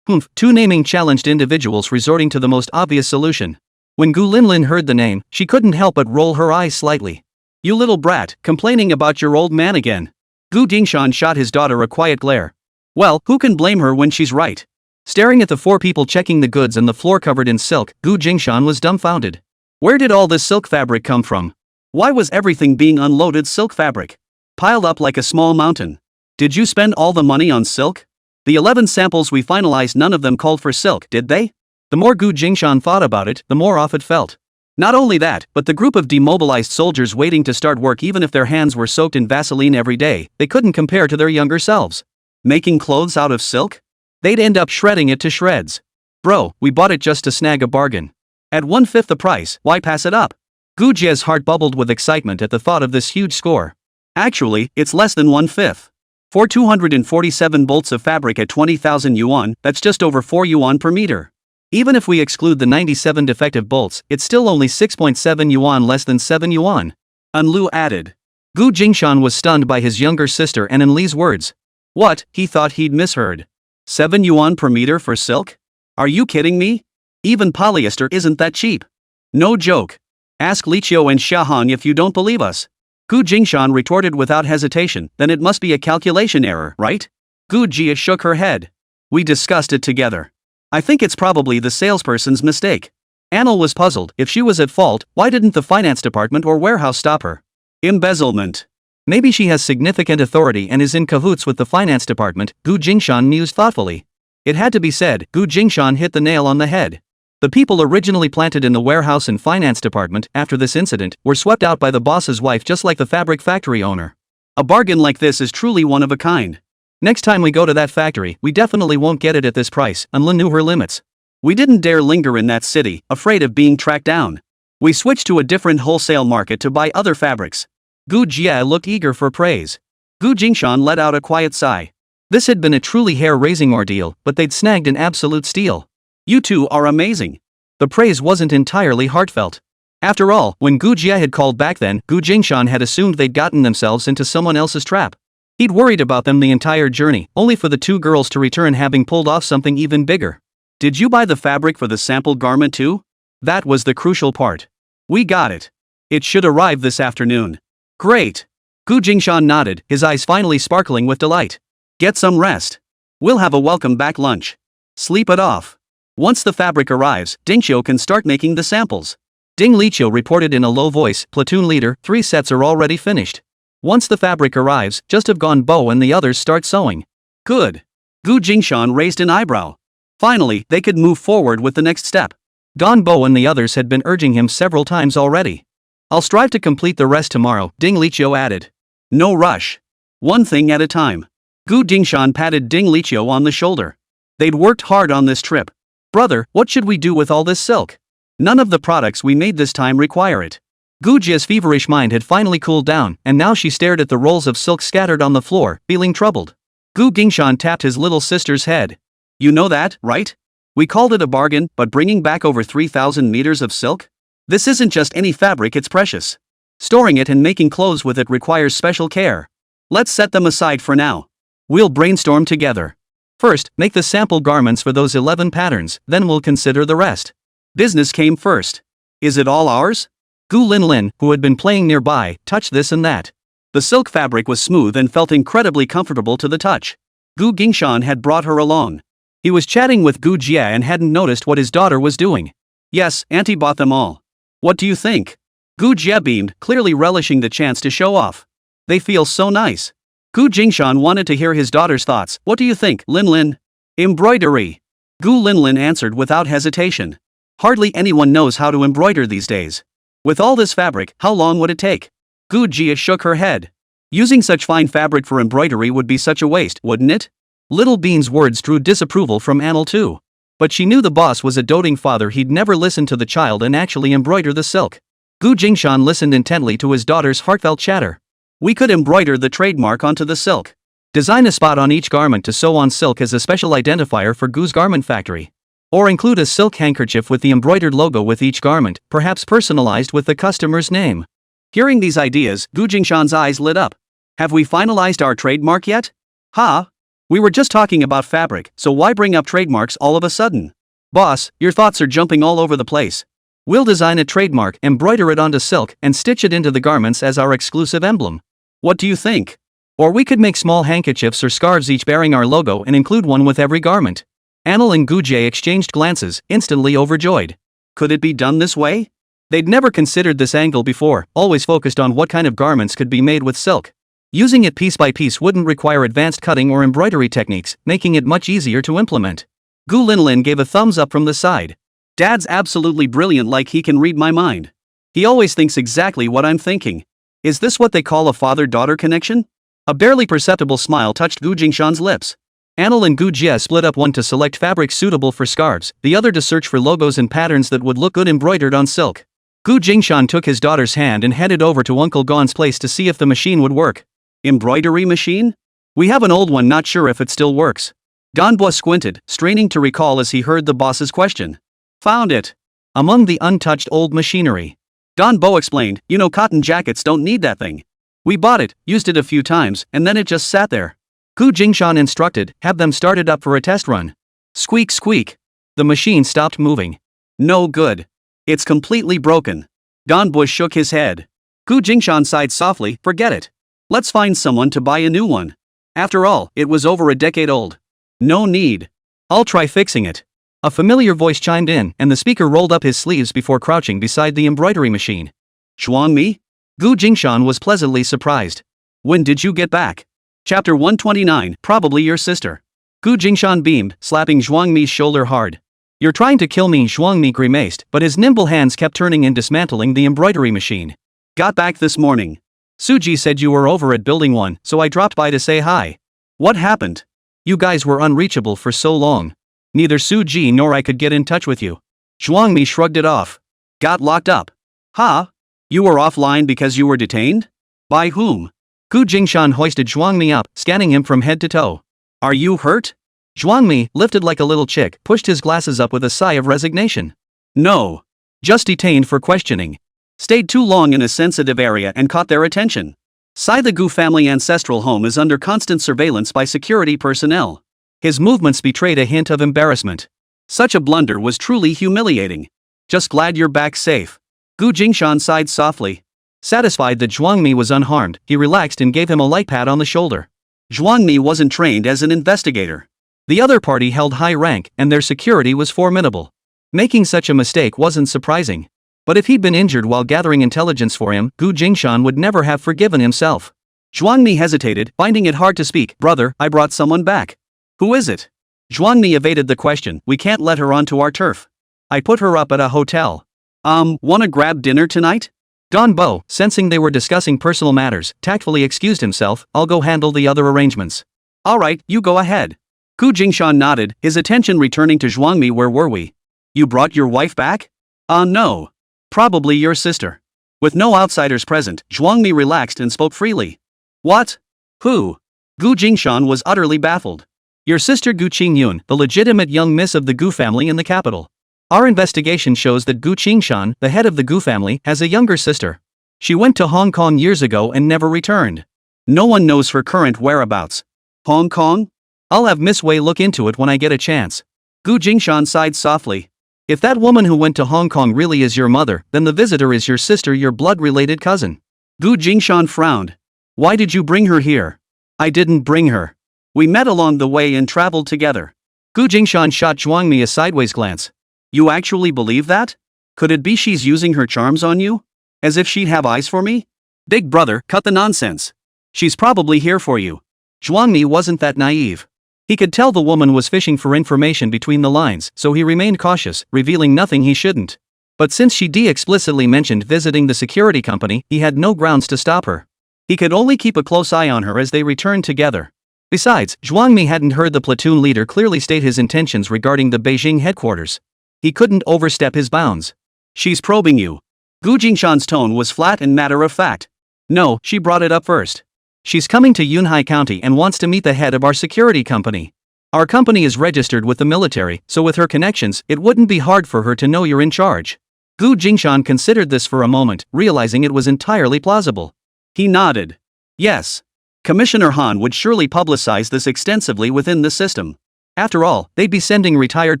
Two naming challenged individuals resorting to the most obvious solution. When Gu Linlin heard the name, she couldn't help but roll her eyes slightly. You little brat, complaining about your old man again. Gu Jingshan shot his daughter a quiet glare. Well, who can blame her when she's right? Staring at the four people checking the goods and the floor covered in silk, Gu Jingshan was dumbfounded. Where did all this silk fabric come from? Why was everything being unloaded silk fabric? Piled up like a small mountain. Did you spend all the money on silk? The 11 samples we finalized, none of them called for silk, did they? The more Gu Jingshan thought about it, the more off it felt. Not only that, but the group of demobilized soldiers waiting to start work, even if their hands were soaked in Vaseline every day, they couldn't compare to their younger selves. Making clothes out of silk? They'd end up shredding it to shreds. Bro, we bought it just to snag a bargain. At 1/5 the price, why pass it up? Gu Jie's heart bubbled with excitement at the thought of this huge score. Actually, it's less than 1/5. For 247 bolts of fabric at 20,000 yuan, that's just over 4 yuan per meter. Even if we exclude the 97 defective bolts, it's still only 6.7 yuan less than 7 yuan. An Lu added. Gu Jingshan was stunned by his younger sister and An Li's words. What, he thought he'd misheard. 7 yuan per meter for silk? Are you kidding me? Even polyester isn't that cheap. No joke. Ask Li Qiu and Xia Han if you don't believe us. Gu Jingshan retorted without hesitation, then it must be a calculation error, right? Gu Jia shook her head. We discussed it together. I think it's probably the salesperson's mistake. Anil was puzzled. If she was at fault, why didn't the finance department or warehouse stop her? Embezzlement. Maybe she has significant authority and is in cahoots with the finance department, Gu Jingshan mused thoughtfully. It had to be said, Gu Jingshan hit the nail on the head. The people originally planted in the warehouse and finance department after this incident were swept out by the boss's wife, just like the fabric factory owner. A bargain like this is truly one of a kind. Next time we go to that factory, we definitely won't get it at this price. Anlin knew her limits. We didn't dare linger in that city, afraid of being tracked down. We switched to a different wholesale market to buy other fabrics. Gu Jia looked eager for praise. Gu Jingshan let out a quiet sigh. This had been a truly hair-raising ordeal, but they'd snagged an absolute steal. You two are amazing. The praise wasn't entirely heartfelt. After all, when Gu Jia had called back then, Gu Jingshan had assumed they'd gotten themselves into someone else's trap. He'd worried about them the entire journey, only for the two girls to return having pulled off something even bigger. Did you buy the fabric for the sample garment too? That was the crucial part. We got it. It should arrive this afternoon. Great. Gu Jingshan nodded, his eyes finally sparkling with delight. Get some rest. We'll have a welcome back lunch. Sleep it off. Once the fabric arrives, Ding Qiu can start making the samples. Ding Liqiu reported in a low voice, platoon leader, 3 sets are already finished. Once the fabric arrives, just have gone Bo and the others start sewing. Good. Gu Jingshan raised an eyebrow. Finally, they could move forward with the next step. Gan Bo and the others had been urging him several times already. I'll strive to complete the rest tomorrow, Ding Liqiu added. No rush. One thing at a time. Gu Jingshan patted Ding Liqiu on the shoulder. They'd worked hard on this trip. Brother, what should we do with all this silk? None of the products we made this time require it. Gu Jia's feverish mind had finally cooled down, and now she stared at the rolls of silk scattered on the floor, feeling troubled. Gu Jingshan tapped his little sister's head. You know that, right? We called it a bargain, but bringing back over 3,000 meters of silk? This isn't just any fabric, it's precious. Storing it and making clothes with it requires special care. Let's set them aside for now. We'll brainstorm together. First, make the sample garments for those 11 patterns, then we'll consider the rest. Business came first. Is it all ours? Gu Linlin, who had been playing nearby, touched this and that. The silk fabric was smooth and felt incredibly comfortable to the touch. Gu Jingshan had brought her along. He was chatting with Gu Jia and hadn't noticed what his daughter was doing. Yes, Auntie bought them all. What do you think? Gu Jia beamed, clearly relishing the chance to show off. They feel so nice. Gu Jingshan wanted to hear his daughter's thoughts. What do you think, Linlin? Embroidery. Gu Linlin answered without hesitation. Hardly anyone knows how to embroider these days. With all this fabric, how long would it take? Gu Jia shook her head. Using such fine fabric for embroidery would be such a waste, wouldn't it? Little Bean's words drew disapproval from Anil too. But she knew the boss was a doting father, he'd never listen to the child and actually embroider the silk. Gu Jingshan listened intently to his daughter's heartfelt chatter. We could embroider the trademark onto the silk. Design a spot on each garment to sew on silk as a special identifier for Gu's Garment Factory. Or include a silk handkerchief with the embroidered logo with each garment, perhaps personalized with the customer's name. Hearing these ideas, Gu Jingshan's eyes lit up. Have we finalized our trademark yet? Ha! We were just talking about fabric, so why bring up trademarks all of a sudden? Boss, your thoughts are jumping all over the place. We'll design a trademark, embroider it onto silk, and stitch it into the garments as our exclusive emblem. What do you think? Or we could make small handkerchiefs or scarves each bearing our logo and include one with every garment. Anil and Gujie exchanged glances, instantly overjoyed. Could it be done this way? They'd never considered this angle before, always focused on what kind of garments could be made with silk. Using it piece by piece wouldn't require advanced cutting or embroidery techniques, making it much easier to implement. Gu Linlin gave a thumbs up from the side. Dad's absolutely brilliant, like he can read my mind. He always thinks exactly what I'm thinking. Is this what they call a father-daughter connection? A barely perceptible smile touched Gu Jingshan's lips. Anil and Gu Jie split up, one to select fabrics suitable for scarves, the other to search for logos and patterns that would look good embroidered on silk. Gu Jingshan took his daughter's hand and headed over to Uncle Gon's place to see if the machine would work. Embroidery machine? We have an old one, not sure if it still works. Ganbo squinted, straining to recall as he heard the boss's question. Found it. Among the untouched old machinery. Ganbo explained, you know, cotton jackets don't need that thing. We bought it, used it a few times, and then it just sat there. Gu Jingshan instructed, have them started up for a test run. Squeak squeak. The machine stopped moving. No good. It's completely broken. Ganbo shook his head. Gu Jingshan sighed softly, forget it. Let's find someone to buy a new one. After all, it was over a decade old. No need. I'll try fixing it. A familiar voice chimed in, and the speaker rolled up his sleeves before crouching beside the embroidery machine. Zhuangmi? Gu Jingshan was pleasantly surprised. When did you get back? Chapter 129, probably your sister. Gu Jingshan beamed, slapping Zhuangmi's shoulder hard. You're trying to kill me, Zhuangmi grimaced, but his nimble hands kept turning and dismantling the embroidery machine. Got back this morning. Suji said you were over at Building 1, so I dropped by to say hi. What happened? You guys were unreachable for so long. Neither Suji nor I could get in touch with you. Zhuangmi shrugged it off. Got locked up. Huh? You were offline because you were detained? By whom? Gu Jingshan hoisted Zhuangmi up, scanning him from head to toe. Are you hurt? Zhuangmi, lifted like a little chick, pushed his glasses up with a sigh of resignation. No. Just detained for questioning. Stayed too long in a sensitive area and caught their attention. The Gu family ancestral home is under constant surveillance by security personnel. His movements betrayed a hint of embarrassment. Such a blunder was truly humiliating. Just glad you're back safe. Gu Jingshan sighed softly. Satisfied that Zhuangmi was unharmed, he relaxed and gave him a light pat on the shoulder. Zhuangmi wasn't trained as an investigator. The other party held high rank, and their security was formidable. Making such a mistake wasn't surprising. But if he'd been injured while gathering intelligence for him, Gu Jingshan would never have forgiven himself. Zhuangmi hesitated, finding it hard to speak. Brother, I brought someone back. Who is it? Zhuangmi evaded the question. We can't let her onto our turf. I put her up at a hotel. Wanna grab dinner tonight? Ganbo, sensing they were discussing personal matters, tactfully excused himself. I'll go handle the other arrangements. Alright, you go ahead. Gu Jingshan nodded, his attention returning to Zhuangmi. Where were we? You brought your wife back? No. Probably your sister. With no outsiders present, Zhuangmi relaxed and spoke freely. What? Who? Gu Jingshan was utterly baffled. Your sister Gu Qingyun, the legitimate young miss of the Gu family in the capital. Our investigation shows that Gu Qingshan, the head of the Gu family, has a younger sister. She went to Hong Kong years ago and never returned. No one knows her current whereabouts. Hong Kong? I'll have Miss Wei look into it when I get a chance. Gu Jingshan sighed softly. If that woman who went to Hong Kong really is your mother, then the visitor is your sister, your blood-related cousin. Gu Jingshan frowned. Why did you bring her here? I didn't bring her. We met along the way and traveled together. Gu Jingshan shot Zhuangmi a sideways glance. You actually believe that? Could it be she's using her charms on you? As if she'd have eyes for me? Big brother, cut the nonsense. She's probably here for you. Zhuangmi wasn't that naive. He could tell the woman was fishing for information between the lines, so he remained cautious, revealing nothing he shouldn't. But since she explicitly mentioned visiting the security company, he had no grounds to stop her. He could only keep a close eye on her as they returned together. Besides, Zhuangmi hadn't heard the platoon leader clearly state his intentions regarding the Beijing headquarters. He couldn't overstep his bounds. She's probing you. Gu Jingshan's tone was flat and matter-of-fact. No, she brought it up first. She's coming to Yunhai County and wants to meet the head of our security company. Our company is registered with the military, so with her connections, it wouldn't be hard for her to know you're in charge. Gu Jingshan considered this for a moment, realizing it was entirely plausible. He nodded. Yes. Commissioner Han would surely publicize this extensively within the system. After all, they'd be sending retired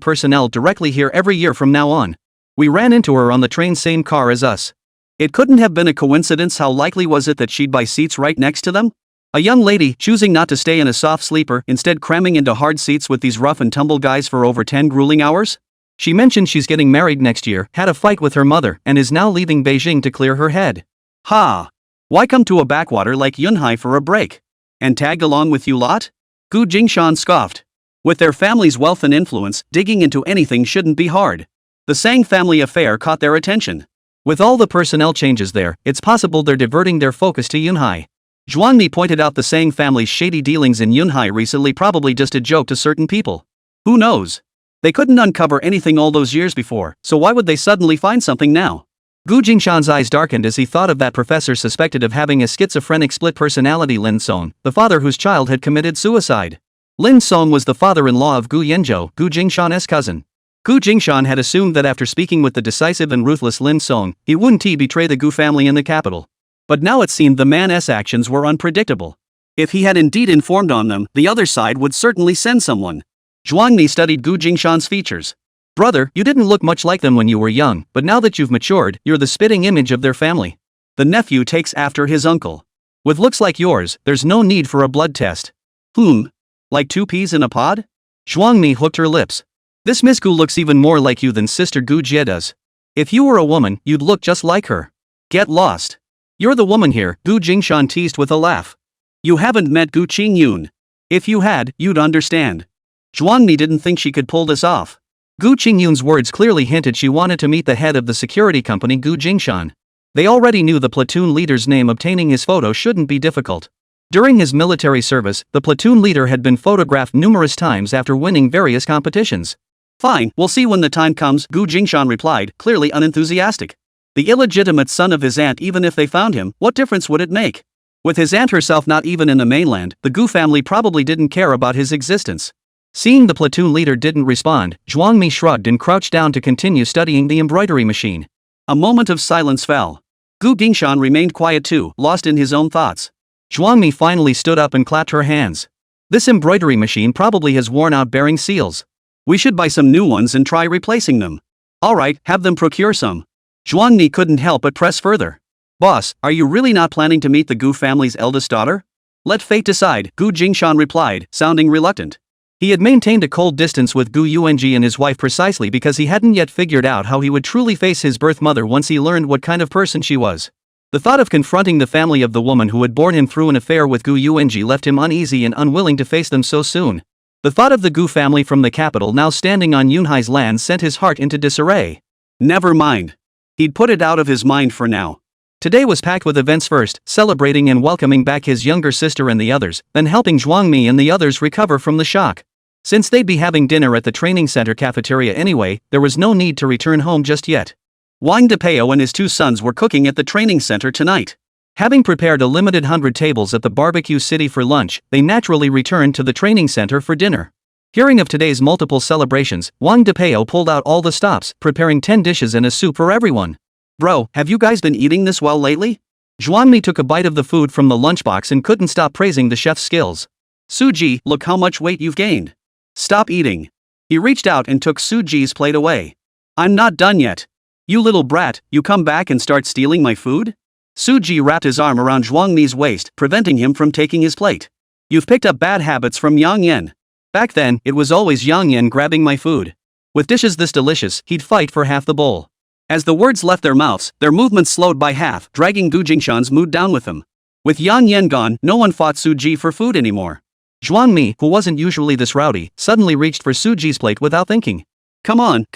personnel directly here every year from now on. We ran into her on the train, same car as us. It couldn't have been a coincidence. How likely was it that she'd buy seats right next to them? A young lady choosing not to stay in a soft sleeper, instead cramming into hard seats with these rough and tumble guys for over 10 grueling hours? She mentioned she's getting married next year, had a fight with her mother, and is now leaving Beijing to clear her head. Ha! Why come to a backwater like Yunhai for a break? And tag along with you lot? Gu Jingshan scoffed. With their family's wealth and influence, digging into anything shouldn't be hard. The Sang family affair caught their attention. With all the personnel changes there, it's possible they're diverting their focus to Yunhai. Zhuangmi pointed out the Sang family's shady dealings in Yunhai recently, probably just a joke to certain people. Who knows? They couldn't uncover anything all those years before, so why would they suddenly find something now? Gu Jingshan's eyes darkened as he thought of that professor suspected of having a schizophrenic split personality, Lin Song, the father whose child had committed suicide. Lin Song was the father-in-law of Gu Yanzhou, Gu Jingshan's cousin. Gu Jingshan had assumed that after speaking with the decisive and ruthless Lin Song, he wouldn't betray the Gu family in the capital. But now it seemed the man's actions were unpredictable. If he had indeed informed on them, the other side would certainly send someone. Zhuangmi studied Gu Jingshan's features. Brother, you didn't look much like them when you were young, but now that you've matured, you're the spitting image of their family. The nephew takes after his uncle. With looks like yours, there's no need for a blood test. Like 2 peas in a pod? Zhuangmi hooked her lips. This Miss Gu looks even more like you than Sister Gu Jie does. If you were a woman, you'd look just like her. Get lost. You're the woman here, Gu Jingshan teased with a laugh. You haven't met Gu Qingyun. If you had, you'd understand. Zhuangmi didn't think she could pull this off. Gu Qingyun's words clearly hinted she wanted to meet the head of the security company, Gu Jingshan. They already knew the platoon leader's name. Obtaining his photo shouldn't be difficult. During his military service, the platoon leader had been photographed numerous times after winning various competitions. Fine, we'll see when the time comes, Gu Jingshan replied, clearly unenthusiastic. The illegitimate son of his aunt, even if they found him, what difference would it make? With his aunt herself not even in the mainland, the Gu family probably didn't care about his existence. Seeing the platoon leader didn't respond, Zhuangmi shrugged and crouched down to continue studying the embroidery machine. A moment of silence fell. Gu Jingshan remained quiet too, lost in his own thoughts. Zhuangmi finally stood up and clapped her hands. This embroidery machine probably has worn out, bearing seals. We should buy some new ones and try replacing them. Alright, have them procure some. Zhuangmi couldn't help but press further. Boss, are you really not planning to meet the Gu family's eldest daughter? Let fate decide, Gu Jingshan replied, sounding reluctant. He had maintained a cold distance with Gu Yuanji and his wife precisely because he hadn't yet figured out how he would truly face his birth mother once he learned what kind of person she was. The thought of confronting the family of the woman who had borne him through an affair with Gu Yuanji left him uneasy and unwilling to face them so soon. The thought of the Gu family from the capital now standing on Yunhai's land sent his heart into disarray. Never mind. He'd put it out of his mind for now. Today was packed with events, first celebrating and welcoming back his younger sister and the others, then helping Zhuangmi and the others recover from the shock. Since they'd be having dinner at the training center cafeteria anyway, there was no need to return home just yet. Wang Depeo and his 2 sons were cooking at the training center tonight. Having prepared a limited 100 tables at the barbecue city for lunch, they naturally returned to the training center for dinner. Hearing of today's multiple celebrations, Wang Depeo pulled out all the stops, preparing 10 dishes and a soup for everyone. Bro, have you guys been eating this well lately? Zhuangmi took a bite of the food from the lunchbox and couldn't stop praising the chef's skills. Suji, look how much weight you've gained. Stop eating. He reached out and took Suji's plate away. I'm not done yet. You little brat, you come back and start stealing my food? Suji wrapped his arm around Zhuangmi's waist, preventing him from taking his plate. You've picked up bad habits from Yang Yan. Back then, it was always Yang Yan grabbing my food. With dishes this delicious, he'd fight for half the bowl. As the words left their mouths, their movements slowed by half, dragging Gu Jingshan's mood down with them. With Yang Yan gone, no one fought Suji for food anymore. Zhuangmi, who wasn't usually this rowdy, suddenly reached for Suji's plate without thinking. Come on,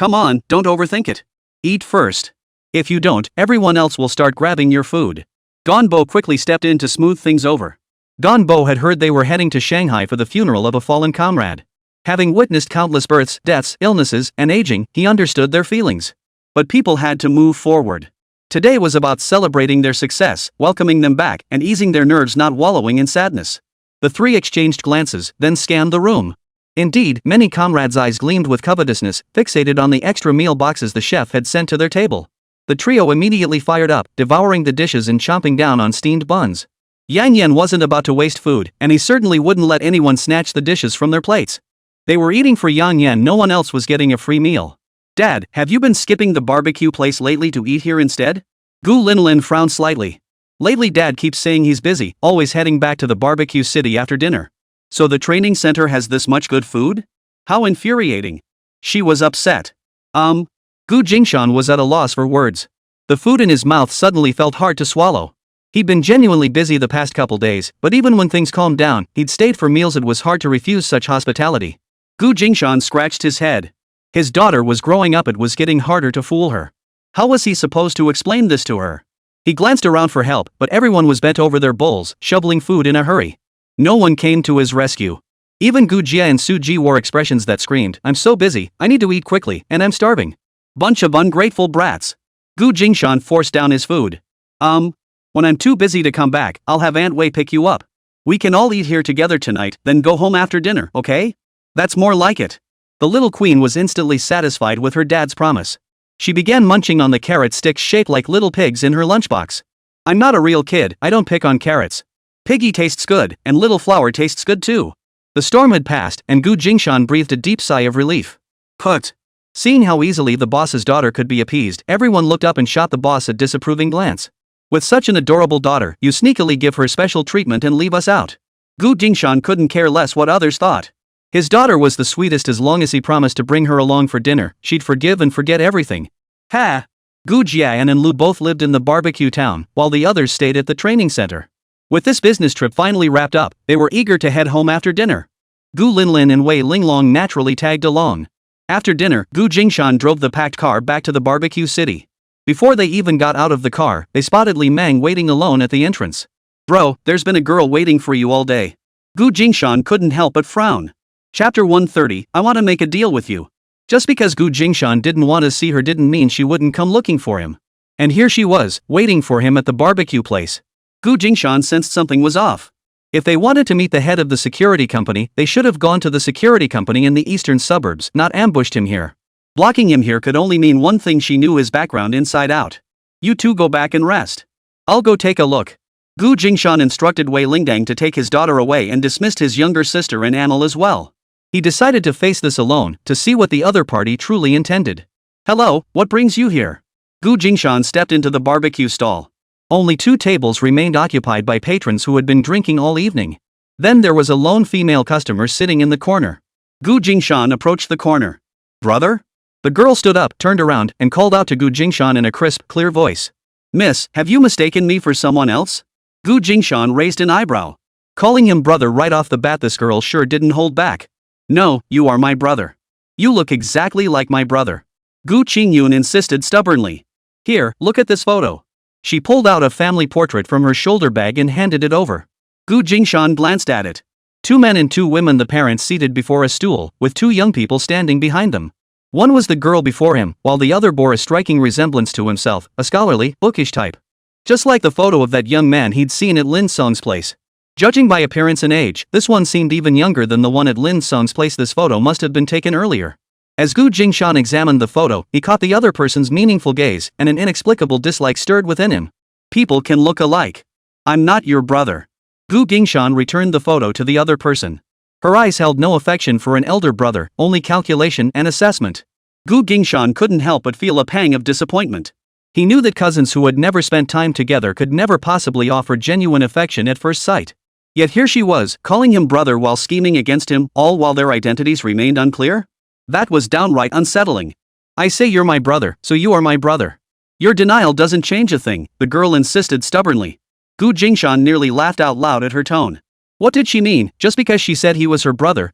don't overthink it. Eat first. If you don't, everyone else will start grabbing your food. Ganbo quickly stepped in to smooth things over. Ganbo had heard they were heading to Shanghai for the funeral of a fallen comrade. Having witnessed countless births, deaths, illnesses, and aging, he understood their feelings. But people had to move forward. Today was about celebrating their success, welcoming them back, and easing their nerves, not wallowing in sadness. The 3 exchanged glances, then scanned the room. Indeed, many comrades' eyes gleamed with covetousness, fixated on the extra meal boxes the chef had sent to their table. The trio immediately fired up, devouring the dishes and chomping down on steamed buns. Yang Yan wasn't about to waste food, and he certainly wouldn't let anyone snatch the dishes from their plates. They were eating for Yang Yan, no one else was getting a free meal. Dad, have you been skipping the barbecue place lately to eat here instead? Gu Linlin frowned slightly. Lately Dad keeps saying he's busy, always heading back to the barbecue city after dinner. So the training center has this much good food? How infuriating. She was upset. Gu Jingshan was at a loss for words. The food in his mouth suddenly felt hard to swallow. He'd been genuinely busy the past couple days, but even when things calmed down, he'd stayed for meals. It was hard to refuse such hospitality. Gu Jingshan scratched his head. His daughter was growing up, it was getting harder to fool her. How was he supposed to explain this to her? He glanced around for help, but everyone was bent over their bowls, shoveling food in a hurry. No one came to his rescue. Even Gu Jia and Su Ji wore expressions that screamed, "I'm so busy, I need to eat quickly, and I'm starving." Bunch of ungrateful brats. Gu Jingshan forced down his food. When I'm too busy to come back, I'll have Aunt Wei pick you up. We can all eat here together tonight, then go home after dinner, okay? That's more like it. The little queen was instantly satisfied with her dad's promise. She began munching on the carrot sticks shaped like little pigs in her lunchbox. I'm not a real kid, I don't pick on carrots. Piggy tastes good, and little flour tastes good too. The storm had passed, and Gu Jingshan breathed a deep sigh of relief. Put. Seeing how easily the boss's daughter could be appeased, everyone looked up and shot the boss a disapproving glance. With such an adorable daughter, you sneakily give her special treatment and leave us out. Gu Jingshan couldn't care less what others thought. His daughter was the sweetest. As long as he promised to bring her along for dinner, she'd forgive and forget everything. Ha! Gu Jian and Lu both lived in the barbecue town, while the others stayed at the training center. With this business trip finally wrapped up, they were eager to head home after dinner. Gu Linlin and Wei Linglong naturally tagged along. After dinner, Gu Jingshan drove the packed car back to the barbecue city. Before they even got out of the car, they spotted Li Mang waiting alone at the entrance. Bro, there's been a girl waiting for you all day. Gu Jingshan couldn't help but frown. Chapter 130, I want to make a deal with you. Just because Gu Jingshan didn't want to see her didn't mean she wouldn't come looking for him. And here she was, waiting for him at the barbecue place. Gu Jingshan sensed something was off. If they wanted to meet the head of the security company, they should have gone to the security company in the eastern suburbs, not ambushed him here. Blocking him here could only mean one thing: she knew his background inside out. You two go back and rest. I'll go take a look. Gu Jingshan instructed Wei Lingdang to take his daughter away and dismissed his younger sister and Anil as well. He decided to face this alone, to see what the other party truly intended. Hello, what brings you here? Gu Jingshan stepped into the barbecue stall. Only 2 tables remained occupied by patrons who had been drinking all evening. Then there was a lone female customer sitting in the corner. Gu Jingshan approached the corner. Brother? The girl stood up, turned around, and called out to Gu Jingshan in a crisp, clear voice. Miss, have you mistaken me for someone else? Gu Jingshan raised an eyebrow. Calling him brother right off the bat, this girl sure didn't hold back. No, you are my brother. You look exactly like my brother. Gu Qingyun insisted stubbornly. Here, look at this photo. She pulled out a family portrait from her shoulder bag and handed it over. Gu Jingshan glanced at it. 2 men and 2 women, the parents seated before a stool, with 2 young people standing behind them. One was the girl before him, while the other bore a striking resemblance to himself, a scholarly, bookish type. Just like the photo of that young man he'd seen at Lin Song's place. Judging by appearance and age, this one seemed even younger than the one at Lin Song's place. This photo must have been taken earlier. As Gu Jingshan examined the photo, he caught the other person's meaningful gaze, and an inexplicable dislike stirred within him. People can look alike. I'm not your brother. Gu Jingshan returned the photo to the other person. Her eyes held no affection for an elder brother, only calculation and assessment. Gu Jingshan couldn't help but feel a pang of disappointment. He knew that cousins who had never spent time together could never possibly offer genuine affection at first sight. Yet here she was, calling him brother while scheming against him, all while their identities remained unclear? That was downright unsettling. I say you're my brother, so you are my brother. Your denial doesn't change a thing, the girl insisted stubbornly. Gu Jingshan nearly laughed out loud at her tone. What did she mean? Just because she said he was her brother,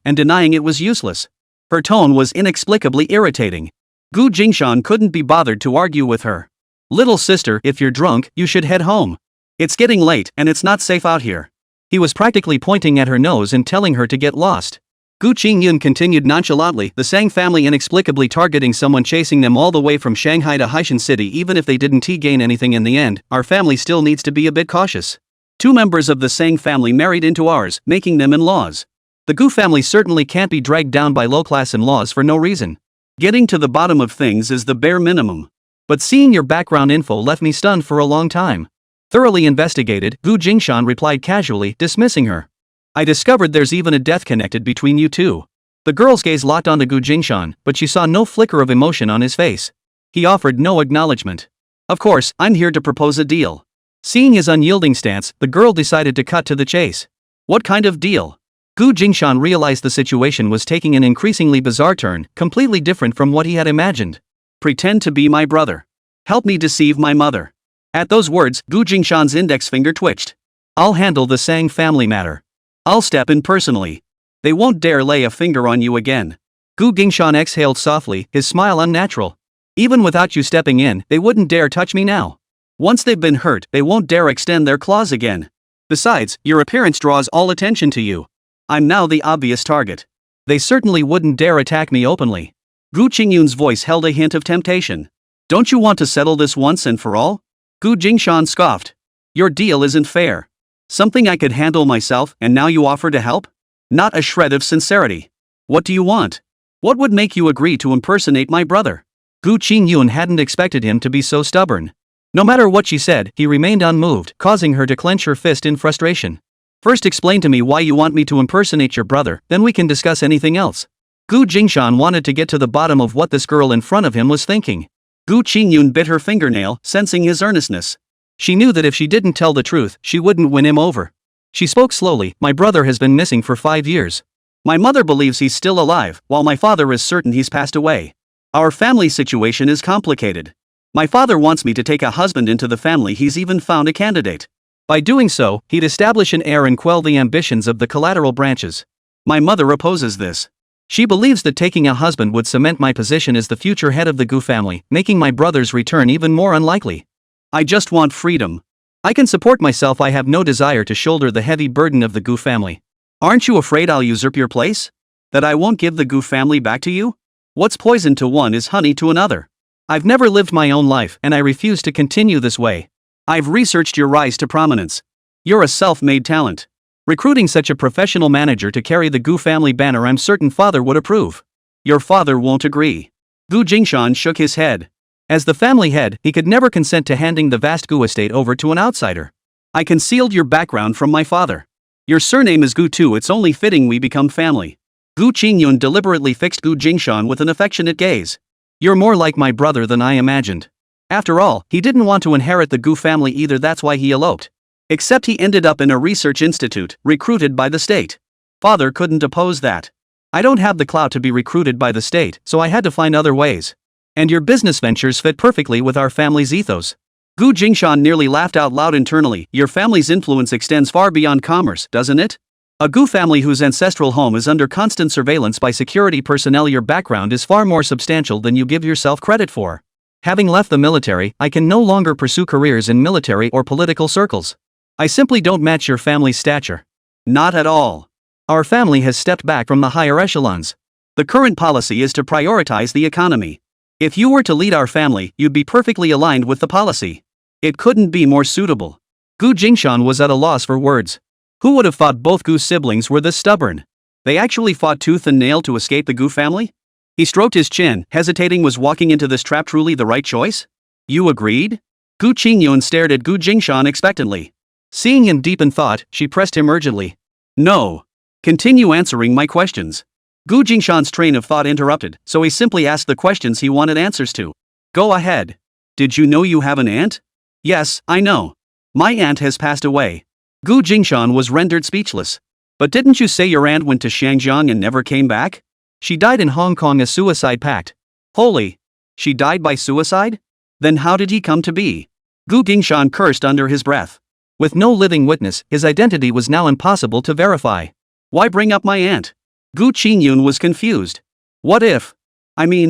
and denying it was useless. Her tone was inexplicably irritating. Gu Jingshan couldn't be bothered to argue with her. Little sister, if you're drunk, you should head home. It's getting late, and it's not safe out here. He was practically pointing at her nose and telling her to get lost. Gu Qingyun continued nonchalantly, the Sang family inexplicably targeting someone chasing them all the way from Shanghai to Haishan City. Even if they didn't gain anything in the end, our family still needs to be a bit cautious. 2 members of the Sang family married into ours, making them in-laws. The Gu family certainly can't be dragged down by low-class in-laws for no reason. Getting to the bottom of things is the bare minimum. But seeing your background info left me stunned for a long time. Thoroughly investigated, Gu Jingshan replied casually, dismissing her. I discovered there's even a death connected between you two. The girl's gaze locked onto Gu Jingshan, but she saw no flicker of emotion on his face. He offered no acknowledgement. Of course, I'm here to propose a deal. Seeing his unyielding stance, the girl decided to cut to the chase. What kind of deal? Gu Jingshan realized the situation was taking an increasingly bizarre turn, completely different from what he had imagined. Pretend to be my brother. Help me deceive my mother. At those words, Gu Jingshan's index finger twitched. I'll handle the Sang family matter. I'll step in personally. They won't dare lay a finger on you again. Gu Jingshan exhaled softly, his smile unnatural. Even without you stepping in, they wouldn't dare touch me now. Once they've been hurt, they won't dare extend their claws again. Besides, your appearance draws all attention to you. I'm now the obvious target. They certainly wouldn't dare attack me openly. Gu Qingyun's voice held a hint of temptation. Don't you want to settle this once and for all? Gu Jingshan scoffed. Your deal isn't fair. Something I could handle myself, and now you offer to help? Not a shred of sincerity. What do you want? What would make you agree to impersonate my brother? Gu Qingyun hadn't expected him to be so stubborn. No matter what she said, he remained unmoved, causing her to clench her fist in frustration. First explain to me why you want me to impersonate your brother, then we can discuss anything else. Gu Jingshan wanted to get to the bottom of what this girl in front of him was thinking. Gu Qingyun bit her fingernail, sensing his earnestness. She knew that if she didn't tell the truth, she wouldn't win him over. She spoke slowly. My brother has been missing for 5 years. My mother believes he's still alive, while my father is certain he's passed away. Our family situation is complicated. My father wants me to take a husband into the family. He's even found a candidate. By doing so, he'd establish an heir and quell the ambitions of the collateral branches. My mother opposes this. She believes that taking a husband would cement my position as the future head of the Gu family, making my brother's return even more unlikely. I just want freedom. I can support myself. I have no desire to shoulder the heavy burden of the Gu family. Aren't you afraid I'll usurp your place? That I won't give the Gu family back to you? What's poison to one is honey to another. I've never lived my own life, and I refuse to continue this way. I've researched your rise to prominence. You're a self-made talent. Recruiting such a professional manager to carry the Gu family banner, I'm certain father would approve. Your father won't agree. Gu Jingshan shook his head. As the family head, he could never consent to handing the vast Gu estate over to an outsider. I concealed your background from my father. Your surname is Gu too. It's only fitting we become family. Gu Qingyun deliberately fixed Gu Jingshan with an affectionate gaze. You're more like my brother than I imagined. After all, he didn't want to inherit the Gu family either. That's why he eloped. Except he ended up in a research institute, recruited by the state. Father couldn't oppose that. I don't have the clout to be recruited by the state, so I had to find other ways. And your business ventures fit perfectly with our family's ethos. Gu Jingshan nearly laughed out loud internally. Your family's influence extends far beyond commerce, doesn't it? A Gu family whose ancestral home is under constant surveillance by security personnel. Your background is far more substantial than you give yourself credit for. Having left the military, I can no longer pursue careers in military or political circles. I simply don't match your family's stature. Not at all. Our family has stepped back from the higher echelons. The current policy is to prioritize the economy. If you were to lead our family, you'd be perfectly aligned with the policy. It couldn't be more suitable. Gu Jingshan was at a loss for words. Who would have thought both Gu siblings were this stubborn? They actually fought tooth and nail to escape the Gu family? He stroked his chin, hesitating. Was walking into this trap truly the right choice? You agreed? Gu Qingyun stared at Gu Jingshan expectantly. Seeing him deep in thought, she pressed him urgently. No. Continue answering my questions. Gu Jingshan's train of thought interrupted, so he simply asked the questions he wanted answers to. Go ahead. Did you know you have an aunt? Yes, I know. My aunt has passed away. Gu Jingshan was rendered speechless. But didn't you say your aunt went to Shangjiang and never came back? She died in Hong Kong, a suicide pact. Holy! She died by suicide? Then how did he come to be? Gu Jingshan cursed under his breath. With no living witness, his identity was now impossible to verify. Why bring up my aunt? Gu Qingyun was confused. What if?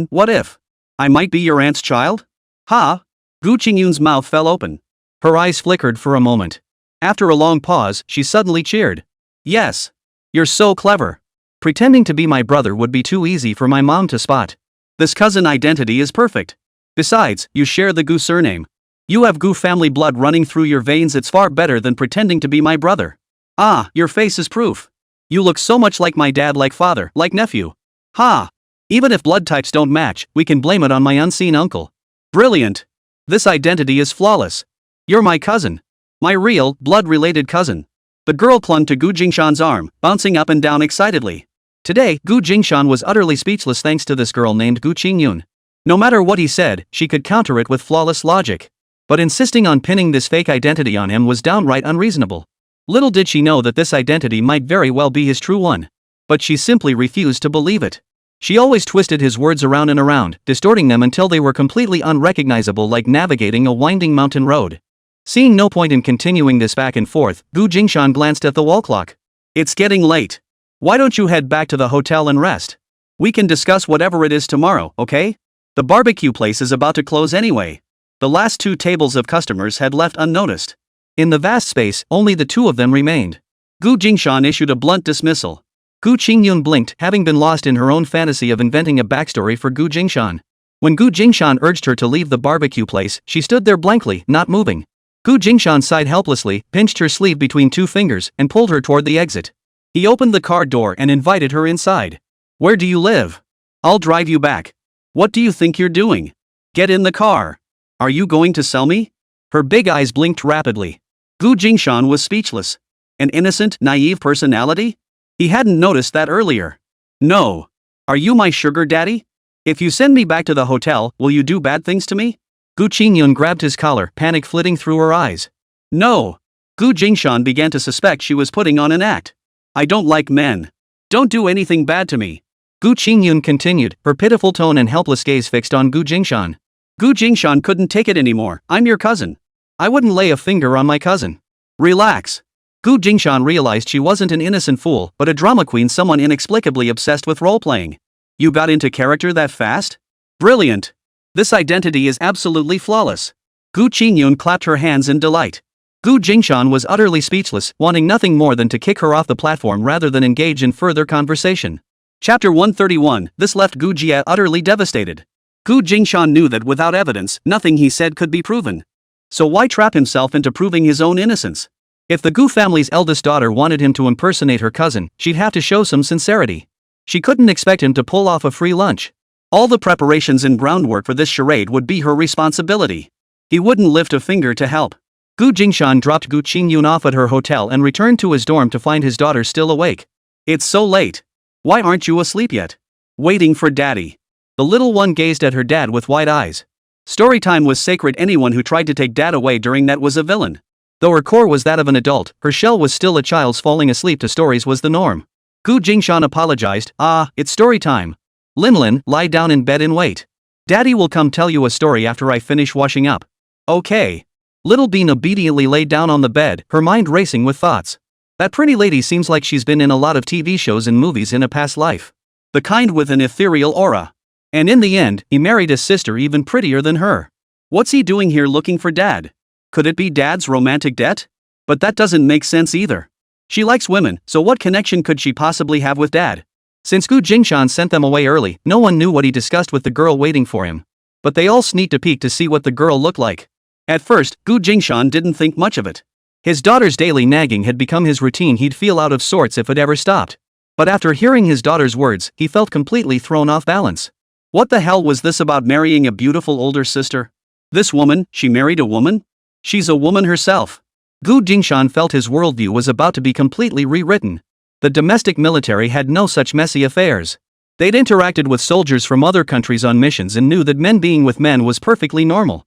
What if? I might be your aunt's child? Ha! Gu Qingyun's mouth fell open. Her eyes flickered for a moment. After a long pause, she suddenly cheered. Yes. You're so clever. Pretending to be my brother would be too easy for my mom to spot. This cousin identity is perfect. Besides, you share the Gu surname. You have Gu family blood running through your veins. It's far better than pretending to be my brother. Ah, your face is proof. You look so much like my dad, like father, like nephew. Ha! Even if blood types don't match, we can blame it on my unseen uncle. Brilliant! This identity is flawless. You're my cousin. My real, blood-related cousin. The girl clung to Gu Jingshan's arm, bouncing up and down excitedly. Today, Gu Jingshan was utterly speechless thanks to this girl named Gu Qingyun. No matter what he said, she could counter it with flawless logic. But insisting on pinning this fake identity on him was downright unreasonable. Little did she know that this identity might very well be his true one. But she simply refused to believe it. She always twisted his words around and around, distorting them until they were completely unrecognizable, like navigating a winding mountain road. Seeing no point in continuing this back and forth, Gu Jingshan glanced at the wall clock. It's getting late. Why don't you head back to the hotel and rest? We can discuss whatever it is tomorrow, okay? The barbecue place is about to close anyway. The last 2 tables of customers had left unnoticed. In the vast space, only the 2 of them remained. Gu Jingshan issued a blunt dismissal. Gu Qingyun blinked, having been lost in her own fantasy of inventing a backstory for Gu Jingshan. When Gu Jingshan urged her to leave the barbecue place, she stood there blankly, not moving. Gu Jingshan sighed helplessly, pinched her sleeve between 2 fingers, and pulled her toward the exit. He opened the car door and invited her inside. Where do you live? I'll drive you back. What do you think you're doing? Get in the car. Are you going to sell me? Her big eyes blinked rapidly. Gu Jingshan was speechless. An innocent, naive personality? He hadn't noticed that earlier. No. Are you my sugar daddy? If you send me back to the hotel, will you do bad things to me? Gu Qingyun grabbed his collar, panic flitting through her eyes. No. Gu Jingshan began to suspect she was putting on an act. I don't like men. Don't do anything bad to me. Gu Qingyun continued, her pitiful tone and helpless gaze fixed on Gu Jingshan. Gu Jingshan couldn't take it anymore. I'm your cousin. I wouldn't lay a finger on my cousin. Relax. Gu Jingshan realized she wasn't an innocent fool, but a drama queen, someone inexplicably obsessed with role-playing. You got into character that fast? Brilliant. This identity is absolutely flawless. Gu Qingyun clapped her hands in delight. Gu Jingshan was utterly speechless, wanting nothing more than to kick her off the platform rather than engage in further conversation. Chapter 131. This left Gu Jie utterly devastated. Gu Jingshan knew that without evidence, nothing he said could be proven. So why trap himself into proving his own innocence? If the Gu family's eldest daughter wanted him to impersonate her cousin, she'd have to show some sincerity. She couldn't expect him to pull off a free lunch. All the preparations and groundwork for this charade would be her responsibility. He wouldn't lift a finger to help. Gu Jingshan dropped Gu Qingyun off at her hotel and returned to his dorm to find his daughter still awake. It's so late. Why aren't you asleep yet? Waiting for daddy. The little one gazed at her dad with wide eyes. Storytime was sacred. Anyone who tried to take dad away during that was a villain. Though her core was that of an adult, her shell was still a child's. Falling asleep to stories was the norm. Gu Jingshan apologized. It's story time. Linlin, lie down in bed and wait. Daddy will come tell you a story after I finish washing up. Okay. Little Bean obediently laid down on the bed, her mind racing with thoughts. That pretty lady seems like she's been in a lot of TV shows and movies in a past life. The kind with an ethereal aura. And in the end, he married a sister even prettier than her. What's he doing here looking for dad? Could it be dad's romantic debt? But that doesn't make sense either. She likes women, so what connection could she possibly have with dad? Since Gu Jingshan sent them away early, no one knew what he discussed with the girl waiting for him. But they all sneaked a peek to see what the girl looked like. At first, Gu Jingshan didn't think much of it. His daughter's daily nagging had become his routine. He'd feel out of sorts if it ever stopped. But after hearing his daughter's words, he felt completely thrown off balance. What the hell was this about marrying a beautiful older sister? This woman, she married a woman? She's a woman herself. Gu Jingshan felt his worldview was about to be completely rewritten. The domestic military had no such messy affairs. They'd interacted with soldiers from other countries on missions and knew that men being with men was perfectly normal.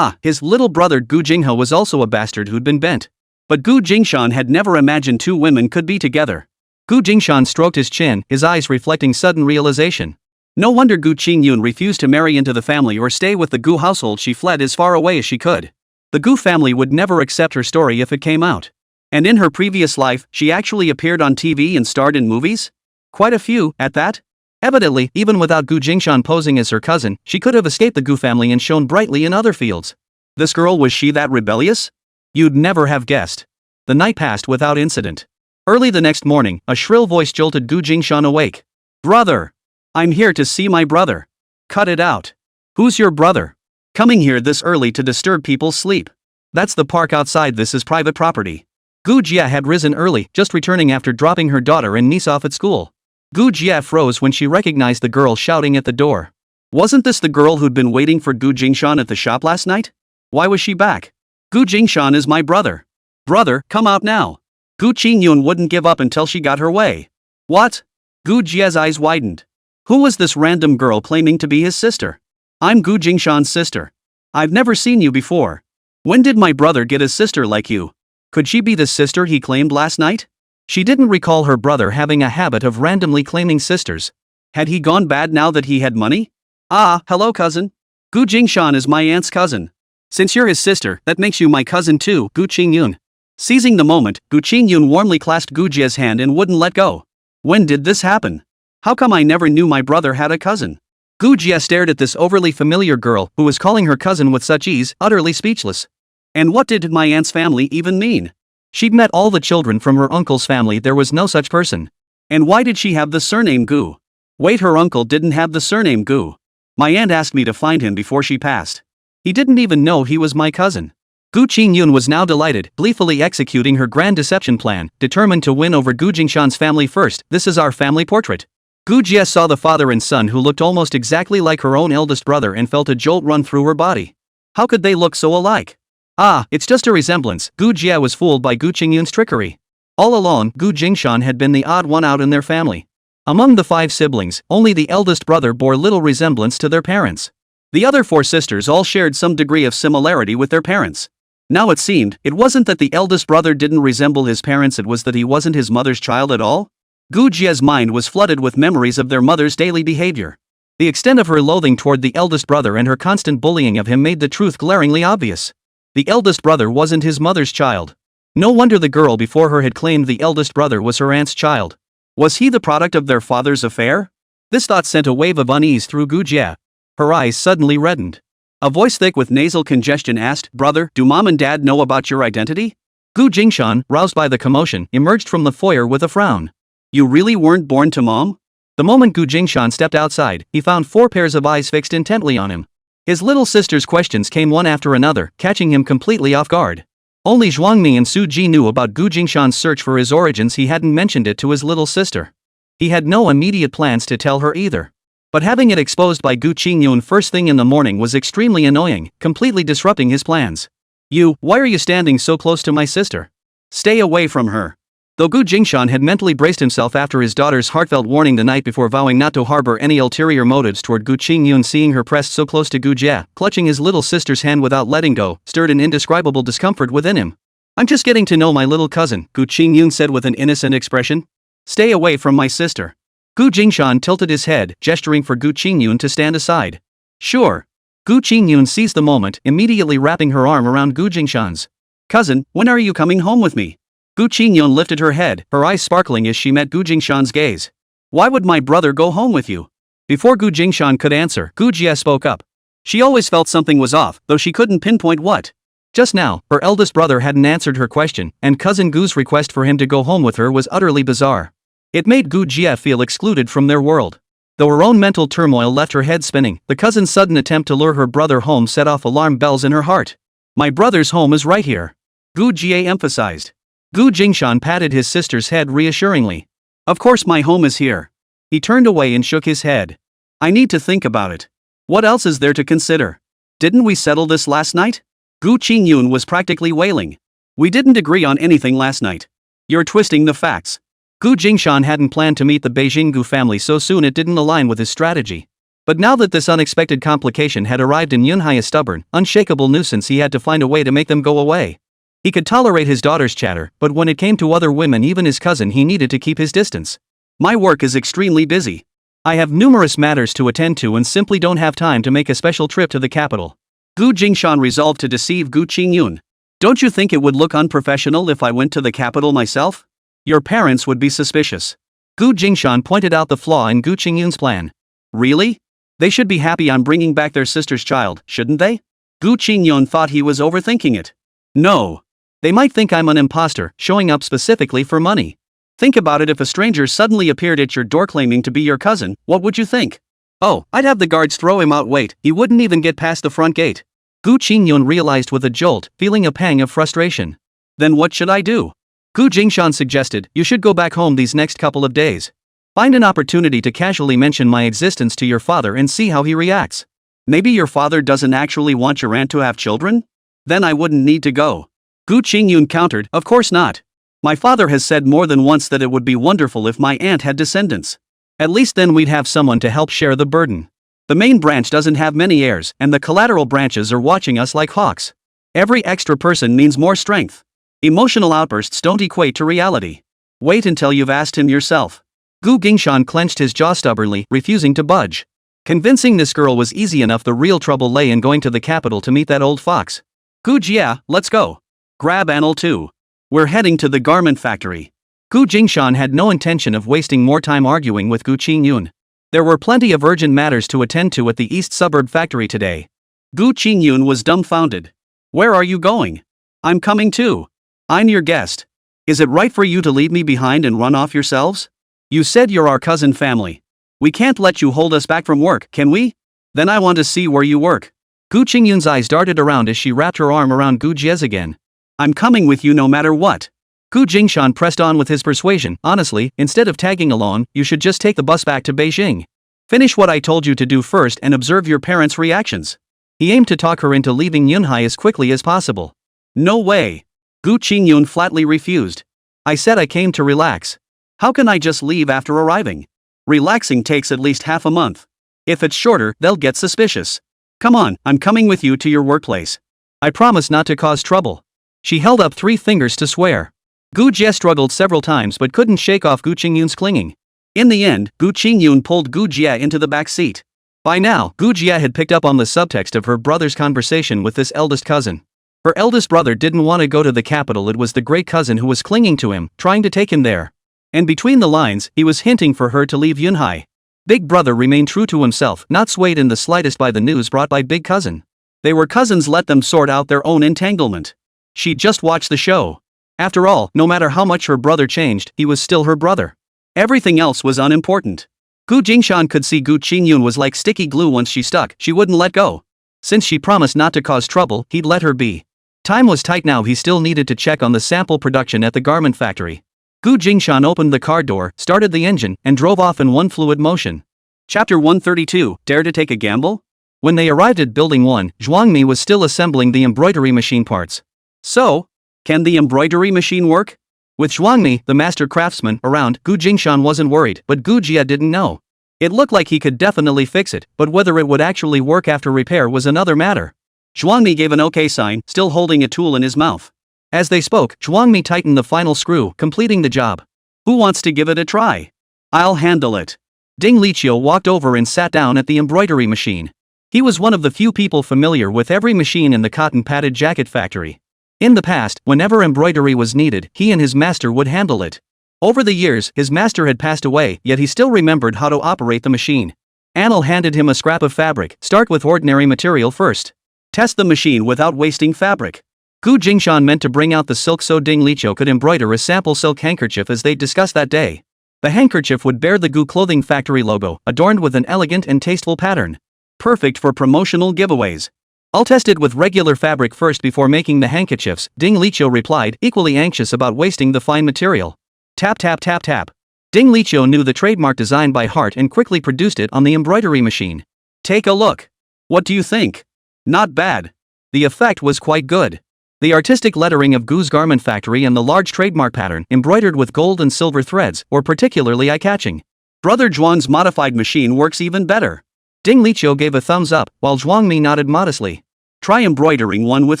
His little brother Gu Jinghe was also a bastard who'd been bent. But Gu Jingshan had never imagined 2 women could be together. Gu Jingshan stroked his chin, his eyes reflecting sudden realization. No wonder Gu Qingyun refused to marry into the family or stay with the Gu household. She fled as far away as she could. The Gu family would never accept her story if it came out. And in her previous life, she actually appeared on TV and starred in movies? Quite a few, at that. Evidently, even without Gu Jingshan posing as her cousin, she could have escaped the Gu family and shone brightly in other fields. This girl, was she that rebellious? You'd never have guessed. The night passed without incident. Early the next morning, a shrill voice jolted Gu Jingshan awake. Brother! I'm here to see my brother. Cut it out. Who's your brother? Coming here this early to disturb people's sleep. That's the park outside. This is private property. Gu Jia had risen early, just returning after dropping her daughter and niece off at school. Gu Jia froze when she recognized the girl shouting at the door. Wasn't this the girl who'd been waiting for Gu Jingshan at the shop last night? Why was she back? Gu Jingshan is my brother. Brother, come out now. Gu Qingyun wouldn't give up until she got her way. What? Gu Jia's eyes widened. Who was this random girl claiming to be his sister? I'm Gu Jingshan's sister. I've never seen you before. When did my brother get a sister like you? Could she be the sister he claimed last night? She didn't recall her brother having a habit of randomly claiming sisters. Had he gone bad now that he had money? Ah, hello cousin. Gu Jingshan is my aunt's cousin. Since you're his sister, that makes you my cousin too, Gu Qingyun. Seizing the moment, Gu Qingyun warmly clasped Gu Jia's hand and wouldn't let go. When did this happen? How come I never knew my brother had a cousin? Gu Jia stared at this overly familiar girl who was calling her cousin with such ease, utterly speechless. And what did my aunt's family even mean? She'd met all the children from her uncle's family, there was no such person. And why did she have the surname Gu? Wait, her uncle didn't have the surname Gu. My aunt asked me to find him before she passed. He didn't even know he was my cousin. Gu Qingyun was now delighted, gleefully executing her grand deception plan, determined to win over Gu Jingshan's family first. This is our family portrait. Gu Jia saw the father and son who looked almost exactly like her own eldest brother and felt a jolt run through her body. How could they look so alike? Ah, it's just a resemblance. Gu Jia was fooled by Gu Qingyun's trickery. All along, Gu Jingshan had been the odd one out in their family. Among the 5 siblings, only the eldest brother bore little resemblance to their parents. The other 4 sisters all shared some degree of similarity with their parents. Now it seemed, it wasn't that the eldest brother didn't resemble his parents, it was that he wasn't his mother's child at all. Gu Jia's mind was flooded with memories of their mother's daily behavior. The extent of her loathing toward the eldest brother and her constant bullying of him made the truth glaringly obvious. The eldest brother wasn't his mother's child. No wonder the girl before her had claimed the eldest brother was her aunt's child. Was he the product of their father's affair? This thought sent a wave of unease through Gu Jia. Her eyes suddenly reddened. A voice thick with nasal congestion asked, "Brother, do mom and dad know about your identity?" Gu Jingshan, roused by the commotion, emerged from the foyer with a frown. You really weren't born to mom? The moment Gu Jingshan stepped outside, he found 4 pairs of eyes fixed intently on him. His little sister's questions came one after another, catching him completely off guard. Only Zhuangmi and Su Ji knew about Gu Jingshan's search for his origins. He hadn't mentioned it to his little sister. He had no immediate plans to tell her either. But having it exposed by Gu Qingyun first thing in the morning was extremely annoying, completely disrupting his plans. Why are you standing so close to my sister? Stay away from her. Though Gu Jingshan had mentally braced himself after his daughter's heartfelt warning the night before, vowing not to harbor any ulterior motives toward Gu Qingyun, seeing her pressed so close to Gu Jia, clutching his little sister's hand without letting go, stirred an indescribable discomfort within him. I'm just getting to know my little cousin, Gu Qingyun said with an innocent expression. Stay away from my sister. Gu Jingshan tilted his head, gesturing for Gu Qingyun to stand aside. Sure. Gu Qingyun seized the moment, immediately wrapping her arm around Gu Jingshan's. Cousin, when are you coming home with me? Gu Qingyun lifted her head, her eyes sparkling as she met Gu Jingshan's gaze. Why would my brother go home with you? Before Gu Jingshan could answer, Gu Jia spoke up. She always felt something was off, though she couldn't pinpoint what. Just now, her eldest brother hadn't answered her question, and cousin Gu's request for him to go home with her was utterly bizarre. It made Gu Jia feel excluded from their world. Though her own mental turmoil left her head spinning, the cousin's sudden attempt to lure her brother home set off alarm bells in her heart. My brother's home is right here, Gu Jia emphasized. Gu Jingshan patted his sister's head reassuringly. Of course my home is here. He turned away and shook his head. I need to think about it. What else is there to consider? Didn't we settle this last night? Gu Qingyun was practically wailing. We didn't agree on anything last night. You're twisting the facts. Gu Jingshan hadn't planned to meet the Beijing Gu family so soon, it didn't align with his strategy. But now that this unexpected complication had arrived in Yunhai, a stubborn, unshakable nuisance, he had to find a way to make them go away. He could tolerate his daughter's chatter, but when it came to other women, even his cousin, he needed to keep his distance. My work is extremely busy. I have numerous matters to attend to and simply don't have time to make a special trip to the capital. Gu Jingshan resolved to deceive Gu Qingyun. Don't you think it would look unprofessional if I went to the capital myself? Your parents would be suspicious. Gu Jingshan pointed out the flaw in Gu Qingyun's plan. Really? They should be happy I'm bringing back their sister's child, shouldn't they? Gu Qingyun thought he was overthinking it. No. They might think I'm an imposter, showing up specifically for money. Think about it, if a stranger suddenly appeared at your door claiming to be your cousin, what would you think? Oh, I'd have the guards throw him out. Wait, he wouldn't even get past the front gate. Gu Qingyun realized with a jolt, feeling a pang of frustration. Then what should I do? Gu Jingshan suggested, you should go back home these next couple of days. Find an opportunity to casually mention my existence to your father and see how he reacts. Maybe your father doesn't actually want your aunt to have children? Then I wouldn't need to go. Gu Qingyun countered, of course not. My father has said more than once that it would be wonderful if my aunt had descendants. At least then we'd have someone to help share the burden. The main branch doesn't have many heirs, and the collateral branches are watching us like hawks. Every extra person means more strength. Emotional outbursts don't equate to reality. Wait until you've asked him yourself. Gu Jingshan clenched his jaw stubbornly, refusing to budge. Convincing this girl was easy enough. The real trouble lay in going to the capital to meet that old fox. Gu Jia, let's go. Grab Anil too. We're heading to the garment factory. Gu Jingshan had no intention of wasting more time arguing with Gu Qingyun. There were plenty of urgent matters to attend to at the East Suburb factory today. Gu Qingyun was dumbfounded. Where are you going? I'm coming too. I'm your guest. Is it right for you to leave me behind and run off yourselves? You said you're our cousin family. We can't let you hold us back from work, can we? Then I want to see where you work. Gu Qingyun's eyes darted around as she wrapped her arm around Gu Jia's again. I'm coming with you no matter what. Gu Jingshan pressed on with his persuasion. Honestly, instead of tagging along, you should just take the bus back to Beijing. Finish what I told you to do first and observe your parents' reactions. He aimed to talk her into leaving Yunhai as quickly as possible. No way. Gu Qingyun flatly refused. I said I came to relax. How can I just leave after arriving? Relaxing takes at least half a month. If it's shorter, they'll get suspicious. Come on, I'm coming with you to your workplace. I promise not to cause trouble. She held up 3 fingers to swear. Gu Jia struggled several times but couldn't shake off Gu Qingyun's clinging. In the end, Gu Qingyun pulled Gu Jia into the back seat. By now, Gu Jia had picked up on the subtext of her brother's conversation with this eldest cousin. Her eldest brother didn't want to go to the capital. It was the great cousin who was clinging to him, trying to take him there. And between the lines, he was hinting for her to leave Yunhai. Big brother remained true to himself, not swayed in the slightest by the news brought by big cousin. They were cousins, let them sort out their own entanglement. She'd just watch the show. After all, no matter how much her brother changed, he was still her brother. Everything else was unimportant. Gu Jingshan could see Gu Qingyun was like sticky glue. Once she stuck, she wouldn't let go. Since she promised not to cause trouble, he'd let her be. Time was tight now. He still needed to check on the sample production at the garment factory. Gu Jingshan opened the car door, started the engine, and drove off in one fluid motion. Chapter 132, Dare to take a gamble? When they arrived at Building 1, Zhuangmi was still assembling the embroidery machine parts. So, can the embroidery machine work? With Zhuangmi, the master craftsman, around, Gu Jingshan wasn't worried, but Gu Jia didn't know. It looked like he could definitely fix it, but whether it would actually work after repair was another matter. Zhuangmi gave an okay sign, still holding a tool in his mouth. As they spoke, Zhuangmi tightened the final screw, completing the job. Who wants to give it a try? I'll handle it. Ding Liqiu walked over and sat down at the embroidery machine. He was one of the few people familiar with every machine in the cotton-padded jacket factory. In the past, whenever embroidery was needed, he and his master would handle it. Over the years, his master had passed away, yet he still remembered how to operate the machine. Anil handed him a scrap of fabric. Start with ordinary material first. Test the machine without wasting fabric. Gu Jingshan meant to bring out the silk so Ding Liqiu could embroider a sample silk handkerchief as they discussed that day. The handkerchief would bear the Gu Clothing Factory logo, adorned with an elegant and tasteful pattern. Perfect for promotional giveaways. I'll test it with regular fabric first before making the handkerchiefs, Ding Liqiu replied, equally anxious about wasting the fine material. Tap tap tap tap. Ding Liqiu knew the trademark design by heart and quickly produced it on the embroidery machine. Take a look. What do you think? Not bad. The effect was quite good. The artistic lettering of Gu's garment factory and the large trademark pattern, embroidered with gold and silver threads, were particularly eye-catching. Brother Zhuang's modified machine works even better. Ding Liqiu gave a thumbs up, while Zhuangmi nodded modestly. Try embroidering one with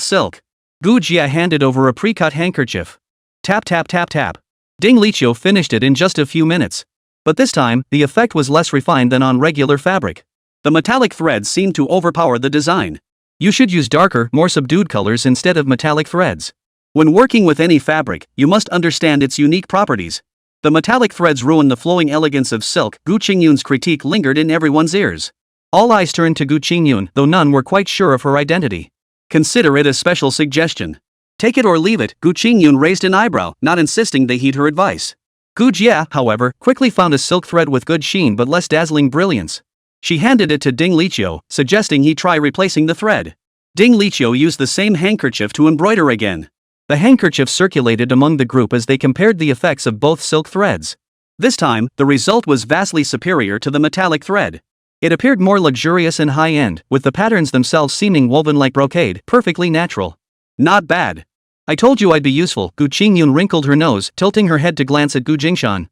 silk. Gu Jia handed over a pre-cut handkerchief. Tap tap tap tap. Ding Liqiu finished it in just a few minutes. But this time, the effect was less refined than on regular fabric. The metallic threads seemed to overpower the design. You should use darker, more subdued colors instead of metallic threads. When working with any fabric, you must understand its unique properties. The metallic threads ruin the flowing elegance of silk. Gu Qingyun's critique lingered in everyone's ears. All eyes turned to Gu Qingyun, though none were quite sure of her identity. Consider it a special suggestion. Take it or leave it. Gu Qingyun raised an eyebrow, not insisting they heed her advice. Gu Jia, however, quickly found a silk thread with good sheen but less dazzling brilliance. She handed it to Ding Liqiu, suggesting he try replacing the thread. Ding Liqiu used the same handkerchief to embroider again. The handkerchief circulated among the group as they compared the effects of both silk threads. This time, the result was vastly superior to the metallic thread. It appeared more luxurious and high-end, with the patterns themselves seeming woven like brocade, perfectly natural. Not bad. I told you I'd be useful. Gu Qingyun wrinkled her nose, tilting her head to glance at Gu Jingshan.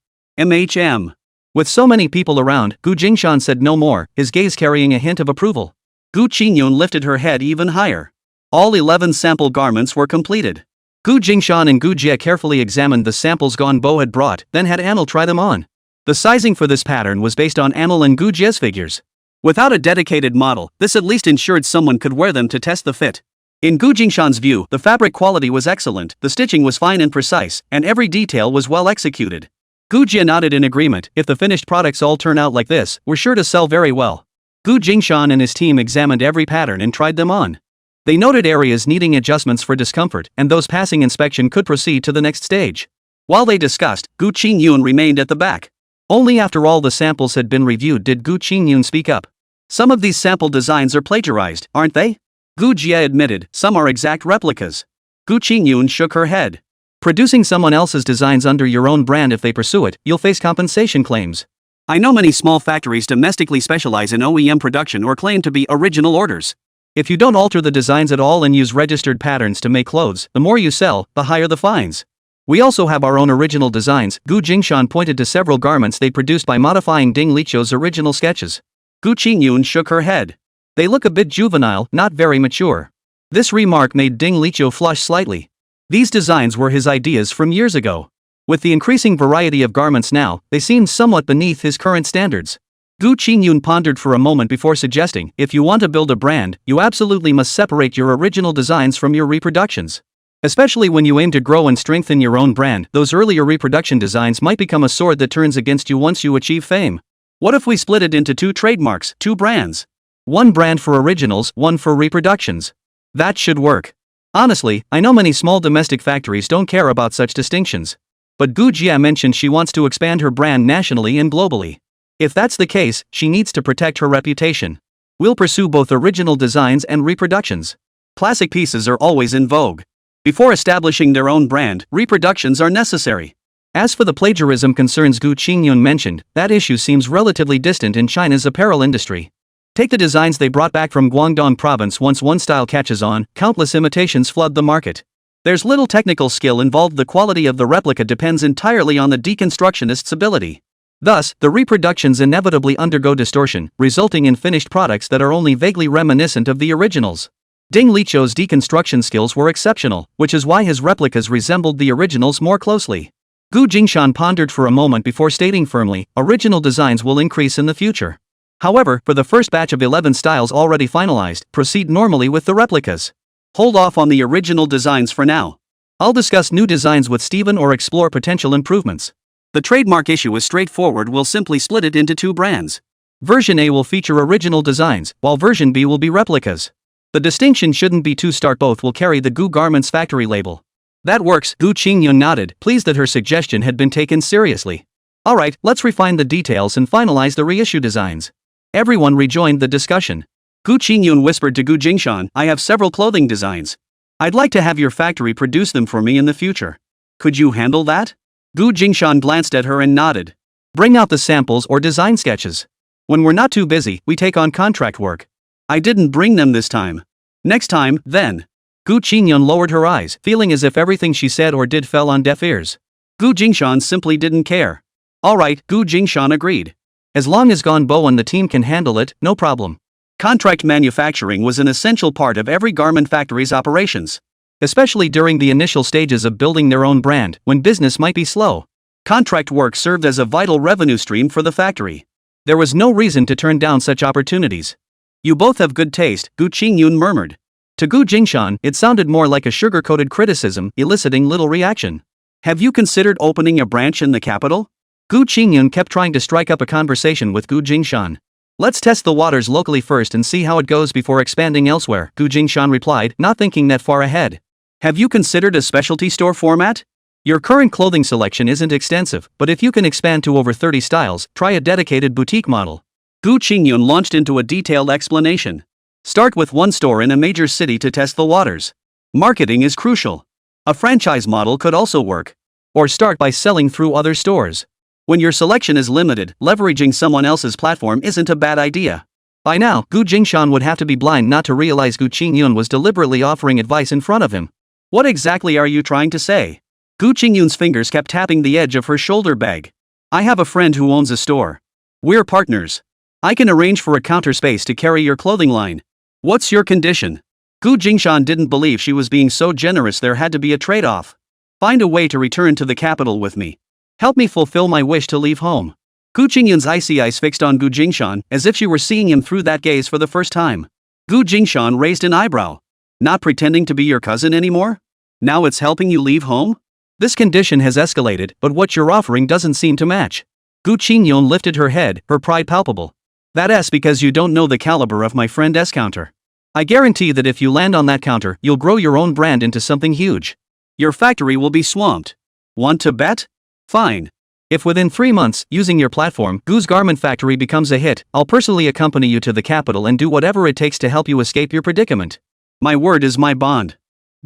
With so many people around, Gu Jingshan said no more, his gaze carrying a hint of approval. Gu Qingyun lifted her head even higher. All 11 sample garments were completed. Gu Jingshan and Gu Jie carefully examined the samples Ganbo had brought, then had Anil try them on. The sizing for this pattern was based on Anil and Gu Jie's figures. Without a dedicated model, this at least ensured someone could wear them to test the fit. In Gu Jingshan's view, the fabric quality was excellent, the stitching was fine and precise, and every detail was well executed. Gu Jie nodded in agreement. If the finished products all turn out like this, we're sure to sell very well. Gu Jingshan and his team examined every pattern and tried them on. They noted areas needing adjustments for discomfort, and those passing inspection could proceed to the next stage. While they discussed, Gu Qingyun remained at the back. Only after all the samples had been reviewed did Gu Qingyun speak up. Some of these sample designs are plagiarized, aren't they? Gu Jie admitted, some are exact replicas. Gu Qingyun shook her head. Producing someone else's designs under your own brand, if they pursue it, you'll face compensation claims. I know many small factories domestically specialize in OEM production or claim to be original orders. If you don't alter the designs at all and use registered patterns to make clothes, the more you sell, the higher the fines. We also have our own original designs. Gu Jingshan pointed to several garments they produced by modifying Ding Liqiu's original sketches. Gu Qingyun shook her head. They look a bit juvenile, not very mature. This remark made Ding Liqiu flush slightly. These designs were his ideas from years ago. With the increasing variety of garments now, they seemed somewhat beneath his current standards. Gu Qingyun pondered for a moment before suggesting, if you want to build a brand, you absolutely must separate your original designs from your reproductions. Especially when you aim to grow and strengthen your own brand, those earlier reproduction designs might become a sword that turns against you once you achieve fame. What if we split it into 2 trademarks, 2 brands? One brand for originals, one for reproductions. That should work. Honestly, I know many small domestic factories don't care about such distinctions. But Gu Jie mentioned she wants to expand her brand nationally and globally. If that's the case, she needs to protect her reputation. We'll pursue both original designs and reproductions. Classic pieces are always in vogue. Before establishing their own brand, reproductions are necessary. As for the plagiarism concerns Gu Qingyun mentioned, that issue seems relatively distant in China's apparel industry. Take the designs they brought back from Guangdong province. Once one style catches on, countless imitations flood the market. There's little technical skill involved. The quality of the replica depends entirely on the deconstructionist's ability. Thus, the reproductions inevitably undergo distortion, resulting in finished products that are only vaguely reminiscent of the originals. Ding Liqiu's deconstruction skills were exceptional, which is why his replicas resembled the originals more closely. Gu Jingshan pondered for a moment before stating firmly, original designs will increase in the future. However, for the first batch of 11 styles already finalized, proceed normally with the replicas. Hold off on the original designs for now. I'll discuss new designs with Steven or explore potential improvements. The trademark issue is straightforward. We'll simply split it into 2 brands. Version A will feature original designs, while version B will be replicas. The distinction shouldn't be too stark. Both will carry the Gu Garments factory label. That works. Gu Qingyun nodded, pleased that her suggestion had been taken seriously. Alright, let's refine the details and finalize the reissue designs. Everyone rejoined the discussion. Gu Qingyun whispered to Gu Jingshan, I have several clothing designs. I'd like to have your factory produce them for me in the future. Could you handle that? Gu Jingshan glanced at her and nodded. Bring out the samples or design sketches. When we're not too busy, we take on contract work. I didn't bring them this time. Next time, then. Gu Qingyun lowered her eyes, feeling as if everything she said or did fell on deaf ears. Gu Jingshan simply didn't care. Alright, Gu Jingshan agreed. As long as Ganbo and the team can handle it, no problem. Contract manufacturing was an essential part of every garment factory's operations. Especially during the initial stages of building their own brand, when business might be slow. Contract work served as a vital revenue stream for the factory. There was no reason to turn down such opportunities. You both have good taste, Gu Qingyun murmured. To Gu Jingshan, it sounded more like a sugar-coated criticism, eliciting little reaction. Have you considered opening a branch in the capital? Gu Qingyun kept trying to strike up a conversation with Gu Jingshan. Let's test the waters locally first and see how it goes before expanding elsewhere, Gu Jingshan replied, not thinking that far ahead. Have you considered a specialty store format? Your current clothing selection isn't extensive, but if you can expand to over 30 styles, try a dedicated boutique model. Gu Qingyun launched into a detailed explanation. Start with one store in a major city to test the waters. Marketing is crucial. A franchise model could also work. Or start by selling through other stores. When your selection is limited, leveraging someone else's platform isn't a bad idea. By now, Gu Jingshan would have to be blind not to realize Gu Qingyun was deliberately offering advice in front of him. What exactly are you trying to say? Gu Qingyun's fingers kept tapping the edge of her shoulder bag. I have a friend who owns a store. We're partners. I can arrange for a counter space to carry your clothing line. What's your condition? Gu Jingshan didn't believe she was being so generous. There had to be a trade-off. Find a way to return to the capital with me. Help me fulfill my wish to leave home. Gu Qingyun's icy eyes fixed on Gu Jingshan, as if she were seeing him through that gaze for the first time. Gu Jingshan raised an eyebrow. Not pretending to be your cousin anymore? Now it's helping you leave home? This condition has escalated, but what you're offering doesn't seem to match. Gu Qingyun lifted her head, her pride palpable. That's because you don't know the caliber of my friend's counter. I guarantee that if you land on that counter, you'll grow your own brand into something huge. Your factory will be swamped. Want to bet? Fine. If within 3 months, using your platform, Gu's garment factory becomes a hit, I'll personally accompany you to the capital and do whatever it takes to help you escape your predicament. My word is my bond.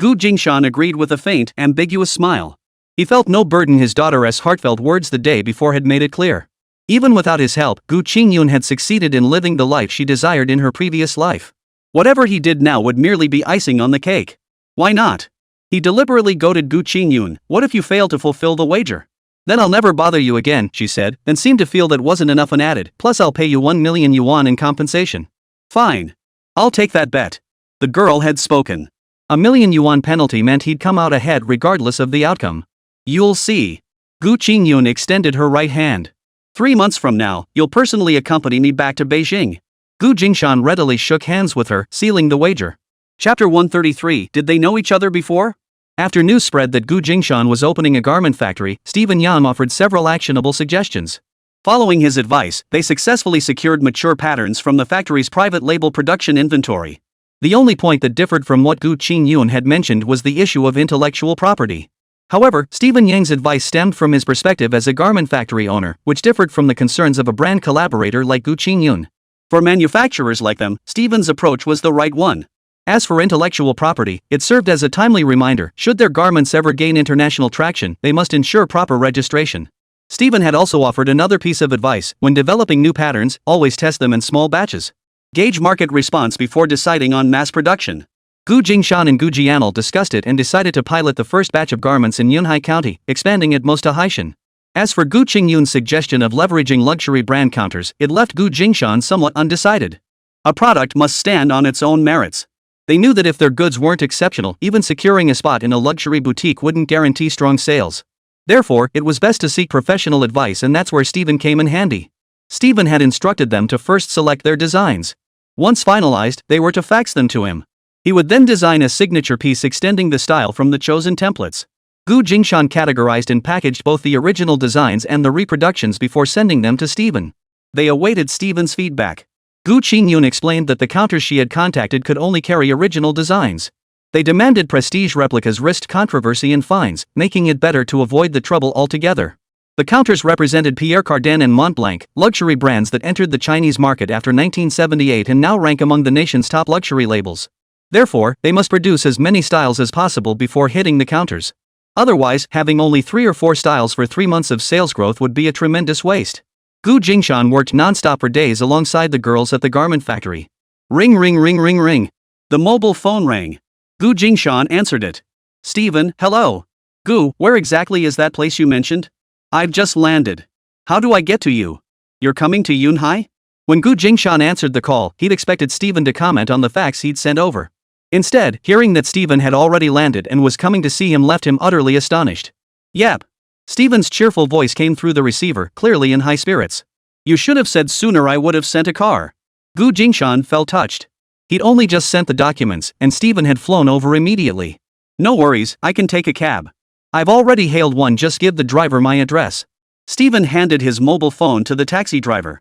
Gu Jingshan agreed with a faint, ambiguous smile. He felt no burden. His daughter's heartfelt words the day before had made it clear. Even without his help, Gu Qingyun had succeeded in living the life she desired in her previous life. Whatever he did now would merely be icing on the cake. Why not? He deliberately goaded Gu Qingyun. What if you fail to fulfill the wager? Then I'll never bother you again, she said, and seemed to feel that wasn't enough and added, plus I'll pay you 1 million yuan in compensation. Fine. I'll take that bet. The girl had spoken. A 1 million yuan penalty meant he'd come out ahead regardless of the outcome. You'll see. Gu Qingyun extended her right hand. 3 months from now, you'll personally accompany me back to Beijing. Gu Jingshan readily shook hands with her, sealing the wager. Chapter 133. Did they know each other before? After news spread that Gu Jingshan was opening a garment factory, Stephen Yan offered several actionable suggestions. Following his advice, they successfully secured mature patterns from the factory's private label production inventory. The only point that differed from what Gu Qingyun had mentioned was the issue of intellectual property. However, Stephen Yang's advice stemmed from his perspective as a garment factory owner, which differed from the concerns of a brand collaborator like Gu Qingyun. For manufacturers like them, Stephen's approach was the right one. As for intellectual property, it served as a timely reminder, should their garments ever gain international traction, they must ensure proper registration. Stephen had also offered another piece of advice: when developing new patterns, always test them in small batches. Gauge market response before deciding on mass production. Gu Jingshan and Gu Jian'el discussed it and decided to pilot the first batch of garments in Yunhai County, expanding at most to Haishan. As for Gu Qingyun's suggestion of leveraging luxury brand counters, it left Gu Jingshan somewhat undecided. A product must stand on its own merits. They knew that if their goods weren't exceptional, even securing a spot in a luxury boutique wouldn't guarantee strong sales. Therefore, it was best to seek professional advice, and that's where Stephen came in handy. Stephen had instructed them to first select their designs. Once finalized, they were to fax them to him. He would then design a signature piece extending the style from the chosen templates. Gu Jingshan categorized and packaged both the original designs and the reproductions before sending them to Stephen. They awaited Stephen's feedback. Gu Qingyun explained that the counters she had contacted could only carry original designs. They demanded prestige replicas risked controversy and fines, making it better to avoid the trouble altogether. The counters represented Pierre Cardin and Montblanc, luxury brands that entered the Chinese market after 1978 and now rank among the nation's top luxury labels. Therefore, they must produce as many styles as possible before hitting the counters. Otherwise, having only 3 or 4 styles for 3 months of sales growth would be a tremendous waste. Gu Jingshan worked non-stop for days alongside the girls at the garment factory. Ring ring ring ring ring. The mobile phone rang. Gu Jingshan answered it. Stephen, hello. Gu, where exactly is that place you mentioned? I've just landed. How do I get to you? You're coming to Yunhai? When Gu Jingshan answered the call, he'd expected Stephen to comment on the facts he'd sent over. Instead, hearing that Stephen had already landed and was coming to see him left him utterly astonished. Yep. Stephen's cheerful voice came through the receiver, clearly in high spirits. You should have said sooner. I would have sent a car. Gu Jingshan felt touched. He'd only just sent the documents, and Stephen had flown over immediately. No worries, I can take a cab. I've already hailed one, just give the driver my address. Stephen handed his mobile phone to the taxi driver.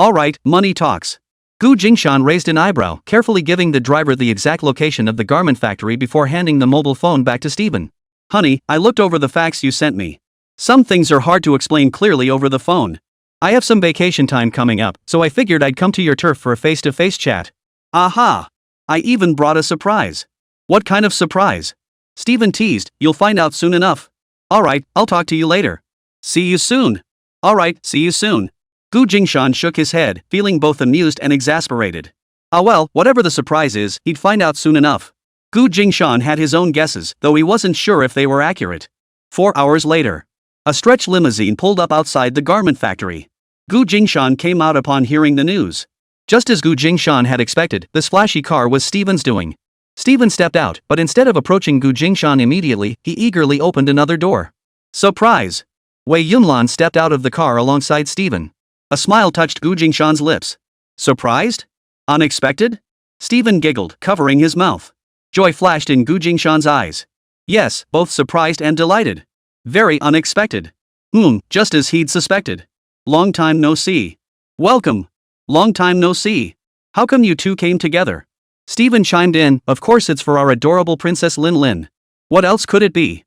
Alright, money talks. Gu Jingshan raised an eyebrow, carefully giving the driver the exact location of the garment factory before handing the mobile phone back to Stephen. Honey, I looked over the facts you sent me. Some things are hard to explain clearly over the phone. I have some vacation time coming up, so I figured I'd come to your turf for a face-to-face chat. Aha! I even brought a surprise. What kind of surprise? Steven teased, "You'll find out soon enough." "Alright, I'll talk to you later." "See you soon." "Alright, see you soon." Gu Jingshan shook his head, feeling both amused and exasperated. Ah well, whatever the surprise is, he'd find out soon enough. Gu Jingshan had his own guesses, though he wasn't sure if they were accurate. 4 hours later. A stretch limousine pulled up outside the garment factory. Gu Jingshan came out upon hearing the news. Just as Gu Jingshan had expected, this flashy car was Steven's doing. Steven stepped out, but instead of approaching Gu Jingshan immediately, he eagerly opened another door. Surprise! Wei Yunlan stepped out of the car alongside Steven. A smile touched Gu Jingshan's lips. Surprised? Unexpected? Steven giggled, covering his mouth. Joy flashed in Gu Jingshan's eyes. Yes, both surprised and delighted. Very unexpected. Just as he'd suspected. Long time no see. Welcome. Long time no see. How come you two came together? Steven chimed in, of course it's for our adorable Princess Lin Lin. What else could it be?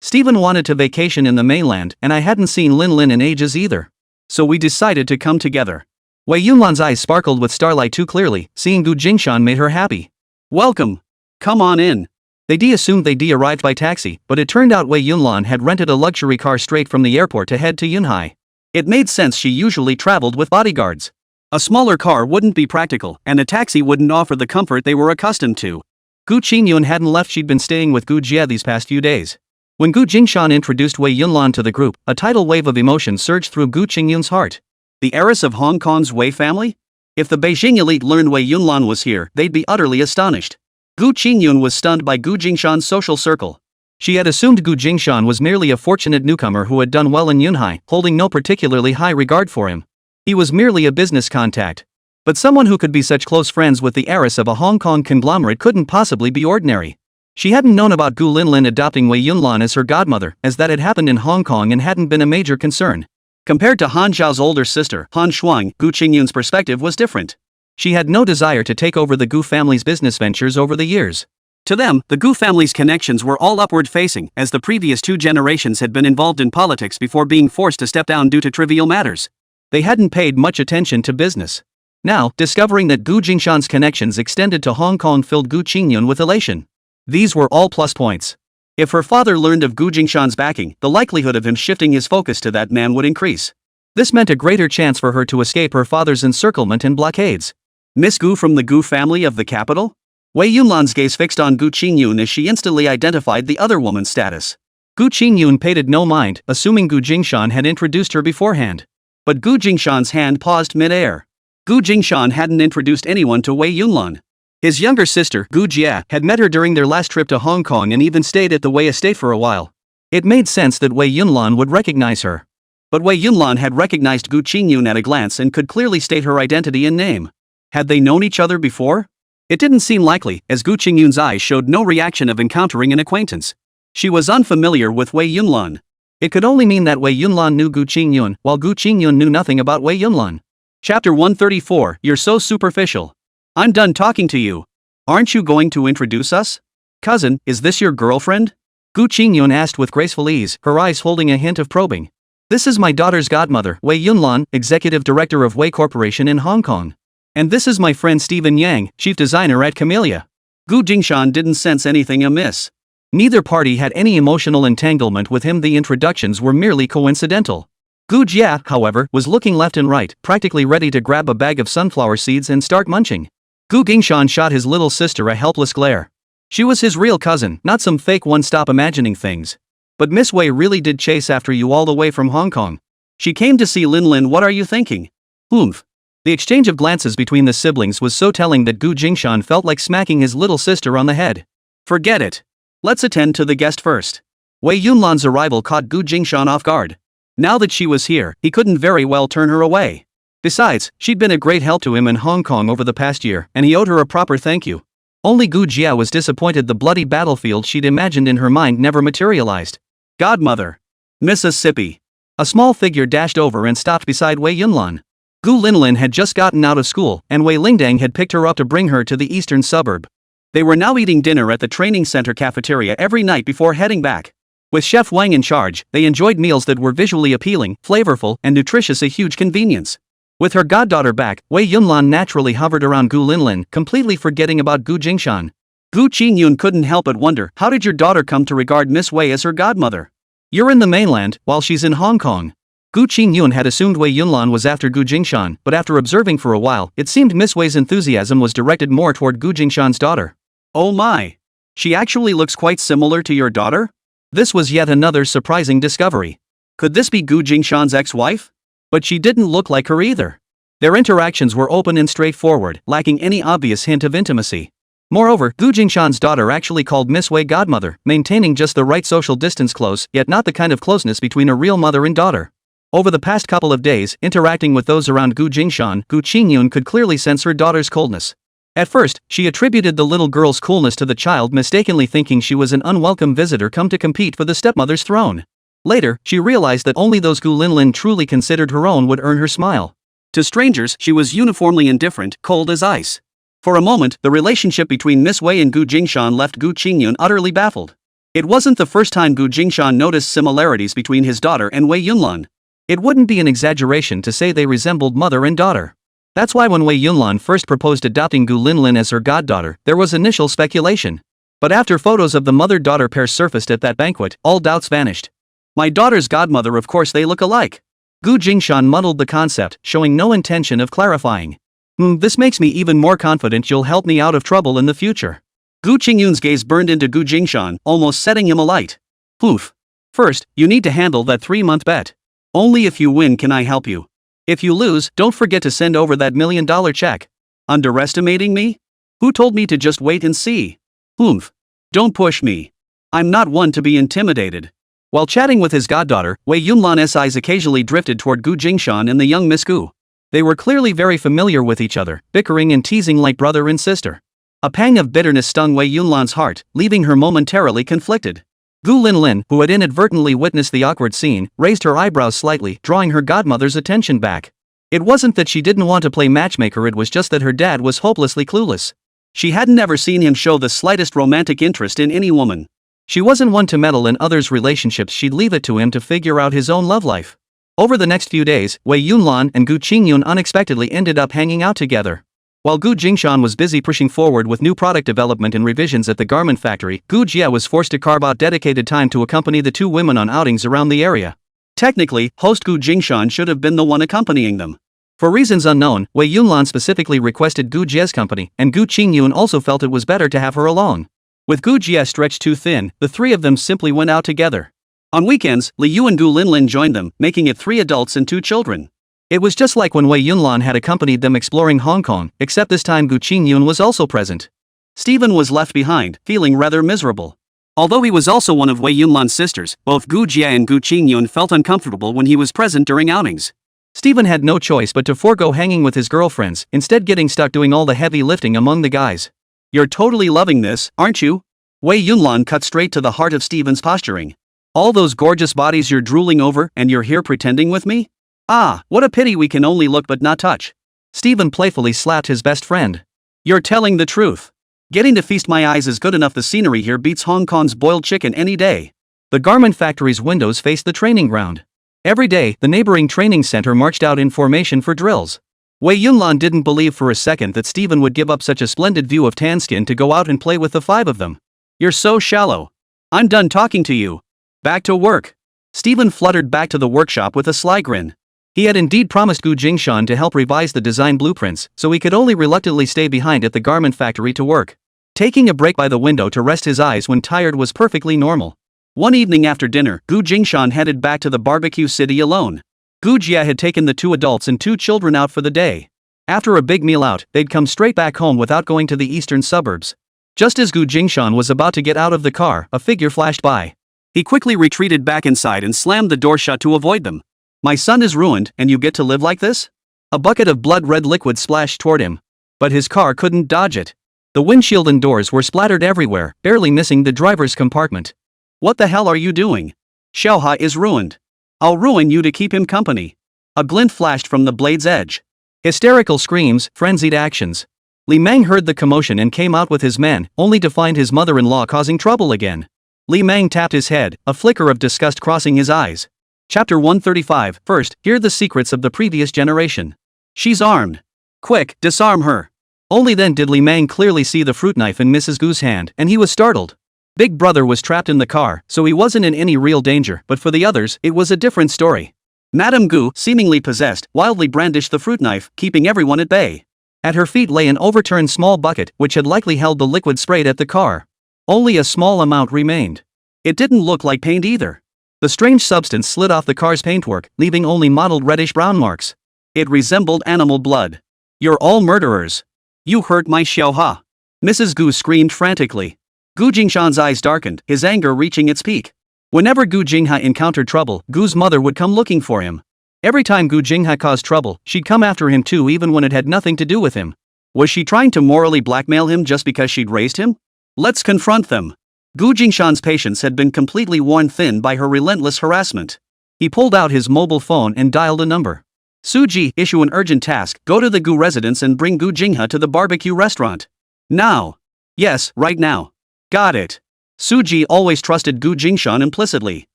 Steven wanted to vacation in the mainland, and I hadn't seen Lin Lin in ages either. So we decided to come together. Wei Yunlan's eyes sparkled with starlight too clearly, seeing Gu Jingshan made her happy. Welcome. Come on in. They assumed they'd arrived by taxi, but it turned out Wei Yunlan had rented a luxury car straight from the airport to head to Yunhai. It made sense, she usually traveled with bodyguards. A smaller car wouldn't be practical, and a taxi wouldn't offer the comfort they were accustomed to. Gu Qingyun hadn't left, she'd been staying with Gu Jie these past few days. When Gu Jingshan introduced Wei Yunlan to the group, a tidal wave of emotion surged through Gu Qingyun's heart. The heiress of Hong Kong's Wei family? If the Beijing elite learned Wei Yunlan was here, they'd be utterly astonished. Gu Qingyun was stunned by Gu Jingshan's social circle. She had assumed Gu Jingshan was merely a fortunate newcomer who had done well in Yunhai, holding no particularly high regard for him. He was merely a business contact. But someone who could be such close friends with the heiress of a Hong Kong conglomerate couldn't possibly be ordinary. She hadn't known about Gu Linlin adopting Wei Yunlan as her godmother, as that had happened in Hong Kong and hadn't been a major concern. Compared to Han Zhao's older sister, Han Shuang, Gu Qingyun's perspective was different. She had no desire to take over the Gu family's business ventures over the years. To them, the Gu family's connections were all upward-facing, as the previous 2 generations had been involved in politics before being forced to step down due to trivial matters. They hadn't paid much attention to business. Now, discovering that Gu Jingshan's connections extended to Hong Kong filled Gu Qingyun with elation. These were all plus points. If her father learned of Gu Jingshan's backing, the likelihood of him shifting his focus to that man would increase. This meant a greater chance for her to escape her father's encirclement and blockades. Miss Gu from the Gu family of the capital? Wei Yunlan's gaze fixed on Gu Qingyun as she instantly identified the other woman's status. Gu Qingyun paid it no mind, assuming Gu Jingshan had introduced her beforehand. But Gu Jingshan's hand paused mid-air. Gu Jingshan hadn't introduced anyone to Wei Yunlan. His younger sister, Gu Jie, had met her during their last trip to Hong Kong and even stayed at the Wei estate for a while. It made sense that Wei Yunlan would recognize her. But Wei Yunlan had recognized Gu Qingyun at a glance and could clearly state her identity and name. Had they known each other before? It didn't seem likely, as Gu Qingyun's eyes showed no reaction of encountering an acquaintance. She was unfamiliar with Wei Yunlan. It could only mean that Wei Yunlan knew Gu Qingyun, while Gu Qingyun knew nothing about Wei Yunlan. Chapter 134, You're so superficial. I'm done talking to you. Aren't you going to introduce us? Cousin, is this your girlfriend? Gu Qingyun asked with graceful ease, her eyes holding a hint of probing. This is my daughter's godmother, Wei Yunlan, executive director of Wei Corporation in Hong Kong. And this is my friend Stephen Yang, chief designer at Camellia. Gu Jingshan didn't sense anything amiss. Neither party had any emotional entanglement with him, the introductions were merely coincidental. Gu Jie, however, was looking left and right, practically ready to grab a bag of sunflower seeds and start munching. Gu Jingshan shot his little sister a helpless glare. She was his real cousin, not some fake one. Stop imagining things. But Miss Wei really did chase after you all the way from Hong Kong. She came to see Lin Lin. What are you thinking? The exchange of glances between the siblings was so telling that Gu Jingshan felt like smacking his little sister on the head. Forget it. Let's attend to the guest first. Wei Yunlan's arrival caught Gu Jingshan off guard. Now that she was here, he couldn't very well turn her away. Besides, she'd been a great help to him in Hong Kong over the past year, and he owed her a proper thank you. Only Gu Jie was disappointed the bloody battlefield she'd imagined in her mind never materialized. Godmother. Mississippi. A small figure dashed over and stopped beside Wei Yunlan. Gu Linlin had just gotten out of school, and Wei Lingdang had picked her up to bring her to the eastern suburb. They were now eating dinner at the training center cafeteria every night before heading back. With Chef Wang in charge, they enjoyed meals that were visually appealing, flavorful, and nutritious, a huge convenience. With her goddaughter back, Wei Yunlan naturally hovered around Gu Linlin, completely forgetting about Gu Jingshan. Gu Qingyun couldn't help but wonder, how did your daughter come to regard Miss Wei as her godmother? You're in the mainland, while she's in Hong Kong. Gu Qingyun had assumed Wei Yunlan was after Gu Jingshan, but after observing for a while, it seemed Miss Wei's enthusiasm was directed more toward Gu Jingshan's daughter. Oh my! She actually looks quite similar to your daughter? This was yet another surprising discovery. Could this be Gu Jingshan's ex-wife? But she didn't look like her either. Their interactions were open and straightforward, lacking any obvious hint of intimacy. Moreover, Gu Jingshan's daughter actually called Miss Wei godmother, maintaining just the right social distance, close, yet not the kind of closeness between a real mother and daughter. Over the past couple of days, interacting with those around Gu Jingshan, Gu Qingyun could clearly sense her daughter's coldness. At first, she attributed the little girl's coolness to the child mistakenly thinking she was an unwelcome visitor come to compete for the stepmother's throne. Later, she realized that only those Gu Linlin truly considered her own would earn her smile. To strangers, she was uniformly indifferent, cold as ice. For a moment, the relationship between Miss Wei and Gu Jingshan left Gu Qingyun utterly baffled. It wasn't the first time Gu Jingshan noticed similarities between his daughter and Wei Yunlan. It wouldn't be an exaggeration to say they resembled mother and daughter. That's why when Wei Yunlan first proposed adopting Gu Linlin as her goddaughter, there was initial speculation. But after photos of the mother-daughter pair surfaced at that banquet, all doubts vanished. My daughter's godmother, of course they look alike. Gu Jingshan muddled the concept, showing no intention of clarifying. This makes me even more confident you'll help me out of trouble in the future. Gu Qingyun's gaze burned into Gu Jingshan, almost setting him alight. Poof. First, you need to handle that 3-month bet. Only if you win can I help you. If you lose, don't forget to send over that $1 million check. Underestimating me? Who told me to just wait and see? Don't push me. I'm not one to be intimidated. While chatting with his goddaughter, Wei Yunlan's eyes occasionally drifted toward Gu Jingshan and the young Miss Gu. They were clearly very familiar with each other, bickering and teasing like brother and sister. A pang of bitterness stung Wei Yunlan's heart, leaving her momentarily conflicted. Gu Linlin, who had inadvertently witnessed the awkward scene, raised her eyebrows slightly, drawing her godmother's attention back. It wasn't that she didn't want to play matchmaker, it was just that her dad was hopelessly clueless. She hadn't ever seen him show the slightest romantic interest in any woman. She wasn't one to meddle in others' relationships, she'd leave it to him to figure out his own love life. Over the next few days, Wei Yunlan and Gu Qingyun unexpectedly ended up hanging out together. While Gu Jingshan was busy pushing forward with new product development and revisions at the garment factory, Gu Jie was forced to carve out dedicated time to accompany the two women on outings around the area. Technically, host Gu Jingshan should have been the one accompanying them. For reasons unknown, Wei Yunlan specifically requested Gu Jie's company, and Gu Qingyun also felt it was better to have her along. With Gu Jie stretched too thin, the three of them simply went out together. On weekends, Li Yu and Gu Linlin joined them, making it 3 adults and 2 children. It was just like when Wei Yunlan had accompanied them exploring Hong Kong, except this time Gu Qingyun was also present. Stephen was left behind, feeling rather miserable. Although he was also one of Wei Yunlan's sisters, both Gu Jie and Gu Qingyun felt uncomfortable when he was present during outings. Stephen had no choice but to forego hanging with his girlfriends, instead getting stuck doing all the heavy lifting among the guys. You're totally loving this, aren't you? Wei Yunlan cut straight to the heart of Stephen's posturing. All those gorgeous bodies you're drooling over, and you're here pretending with me? Ah, what a pity we can only look but not touch. Stephen playfully slapped his best friend. You're telling the truth. Getting to feast my eyes is good enough. The scenery here beats Hong Kong's boiled chicken any day. The garment factory's windows faced the training ground. Every day, the neighboring training center marched out in formation for drills. Wei Yunlan didn't believe for a second that Stephen would give up such a splendid view of tan skin to go out and play with the 5 of them. You're so shallow. I'm done talking to you. Back to work. Stephen fluttered back to the workshop with a sly grin. He had indeed promised Gu Jingshan to help revise the design blueprints, so he could only reluctantly stay behind at the garment factory to work. Taking a break by the window to rest his eyes when tired was perfectly normal. One evening after dinner, Gu Jingshan headed back to the barbecue city alone. Gu Jie had taken the 2 adults and 2 children out for the day. After a big meal out, they'd come straight back home without going to the eastern suburbs. Just as Gu Jingshan was about to get out of the car, a figure flashed by. He quickly retreated back inside and slammed the door shut to avoid them. My son is ruined, and you get to live like this? A bucket of blood-red liquid splashed toward him. But his car couldn't dodge it. The windshield and doors were splattered everywhere, barely missing the driver's compartment. What the hell are you doing? Xiaohai is ruined. I'll ruin you to keep him company. A glint flashed from the blade's edge. Hysterical screams, frenzied actions. Li Meng heard the commotion and came out with his men, only to find his mother-in-law causing trouble again. Li Meng tapped his head, a flicker of disgust crossing his eyes. Chapter 135. First, hear the secrets of the previous generation. She's armed. Quick, disarm her. Only then did Li Mang clearly see the fruit knife in Mrs. Gu's hand, and he was startled. Big Brother was trapped in the car, so he wasn't in any real danger, but for the others, it was a different story. Madame Gu, seemingly possessed, wildly brandished the fruit knife, keeping everyone at bay. At her feet lay an overturned small bucket, which had likely held the liquid sprayed at the car. Only a small amount remained. It didn't look like paint either. The strange substance slid off the car's paintwork, leaving only mottled reddish-brown marks. It resembled animal blood. "You're all murderers. You hurt my Xiaoha." Mrs. Gu screamed frantically. Gu Jingshan's eyes darkened, his anger reaching its peak. Whenever Gu Jingha encountered trouble, Gu's mother would come looking for him. Every time Gu Jingha caused trouble, she'd come after him too, even when it had nothing to do with him. Was she trying to morally blackmail him just because she'd raised him? Let's confront them. Gu Jingshan's patience had been completely worn thin by her relentless harassment. He pulled out his mobile phone and dialed a number. "Suji, issue an urgent task, go to the Gu residence and bring Gu Jingha to the barbecue restaurant. Now." "Yes, right now." "Got it." Suji always trusted Gu Jingshan implicitly.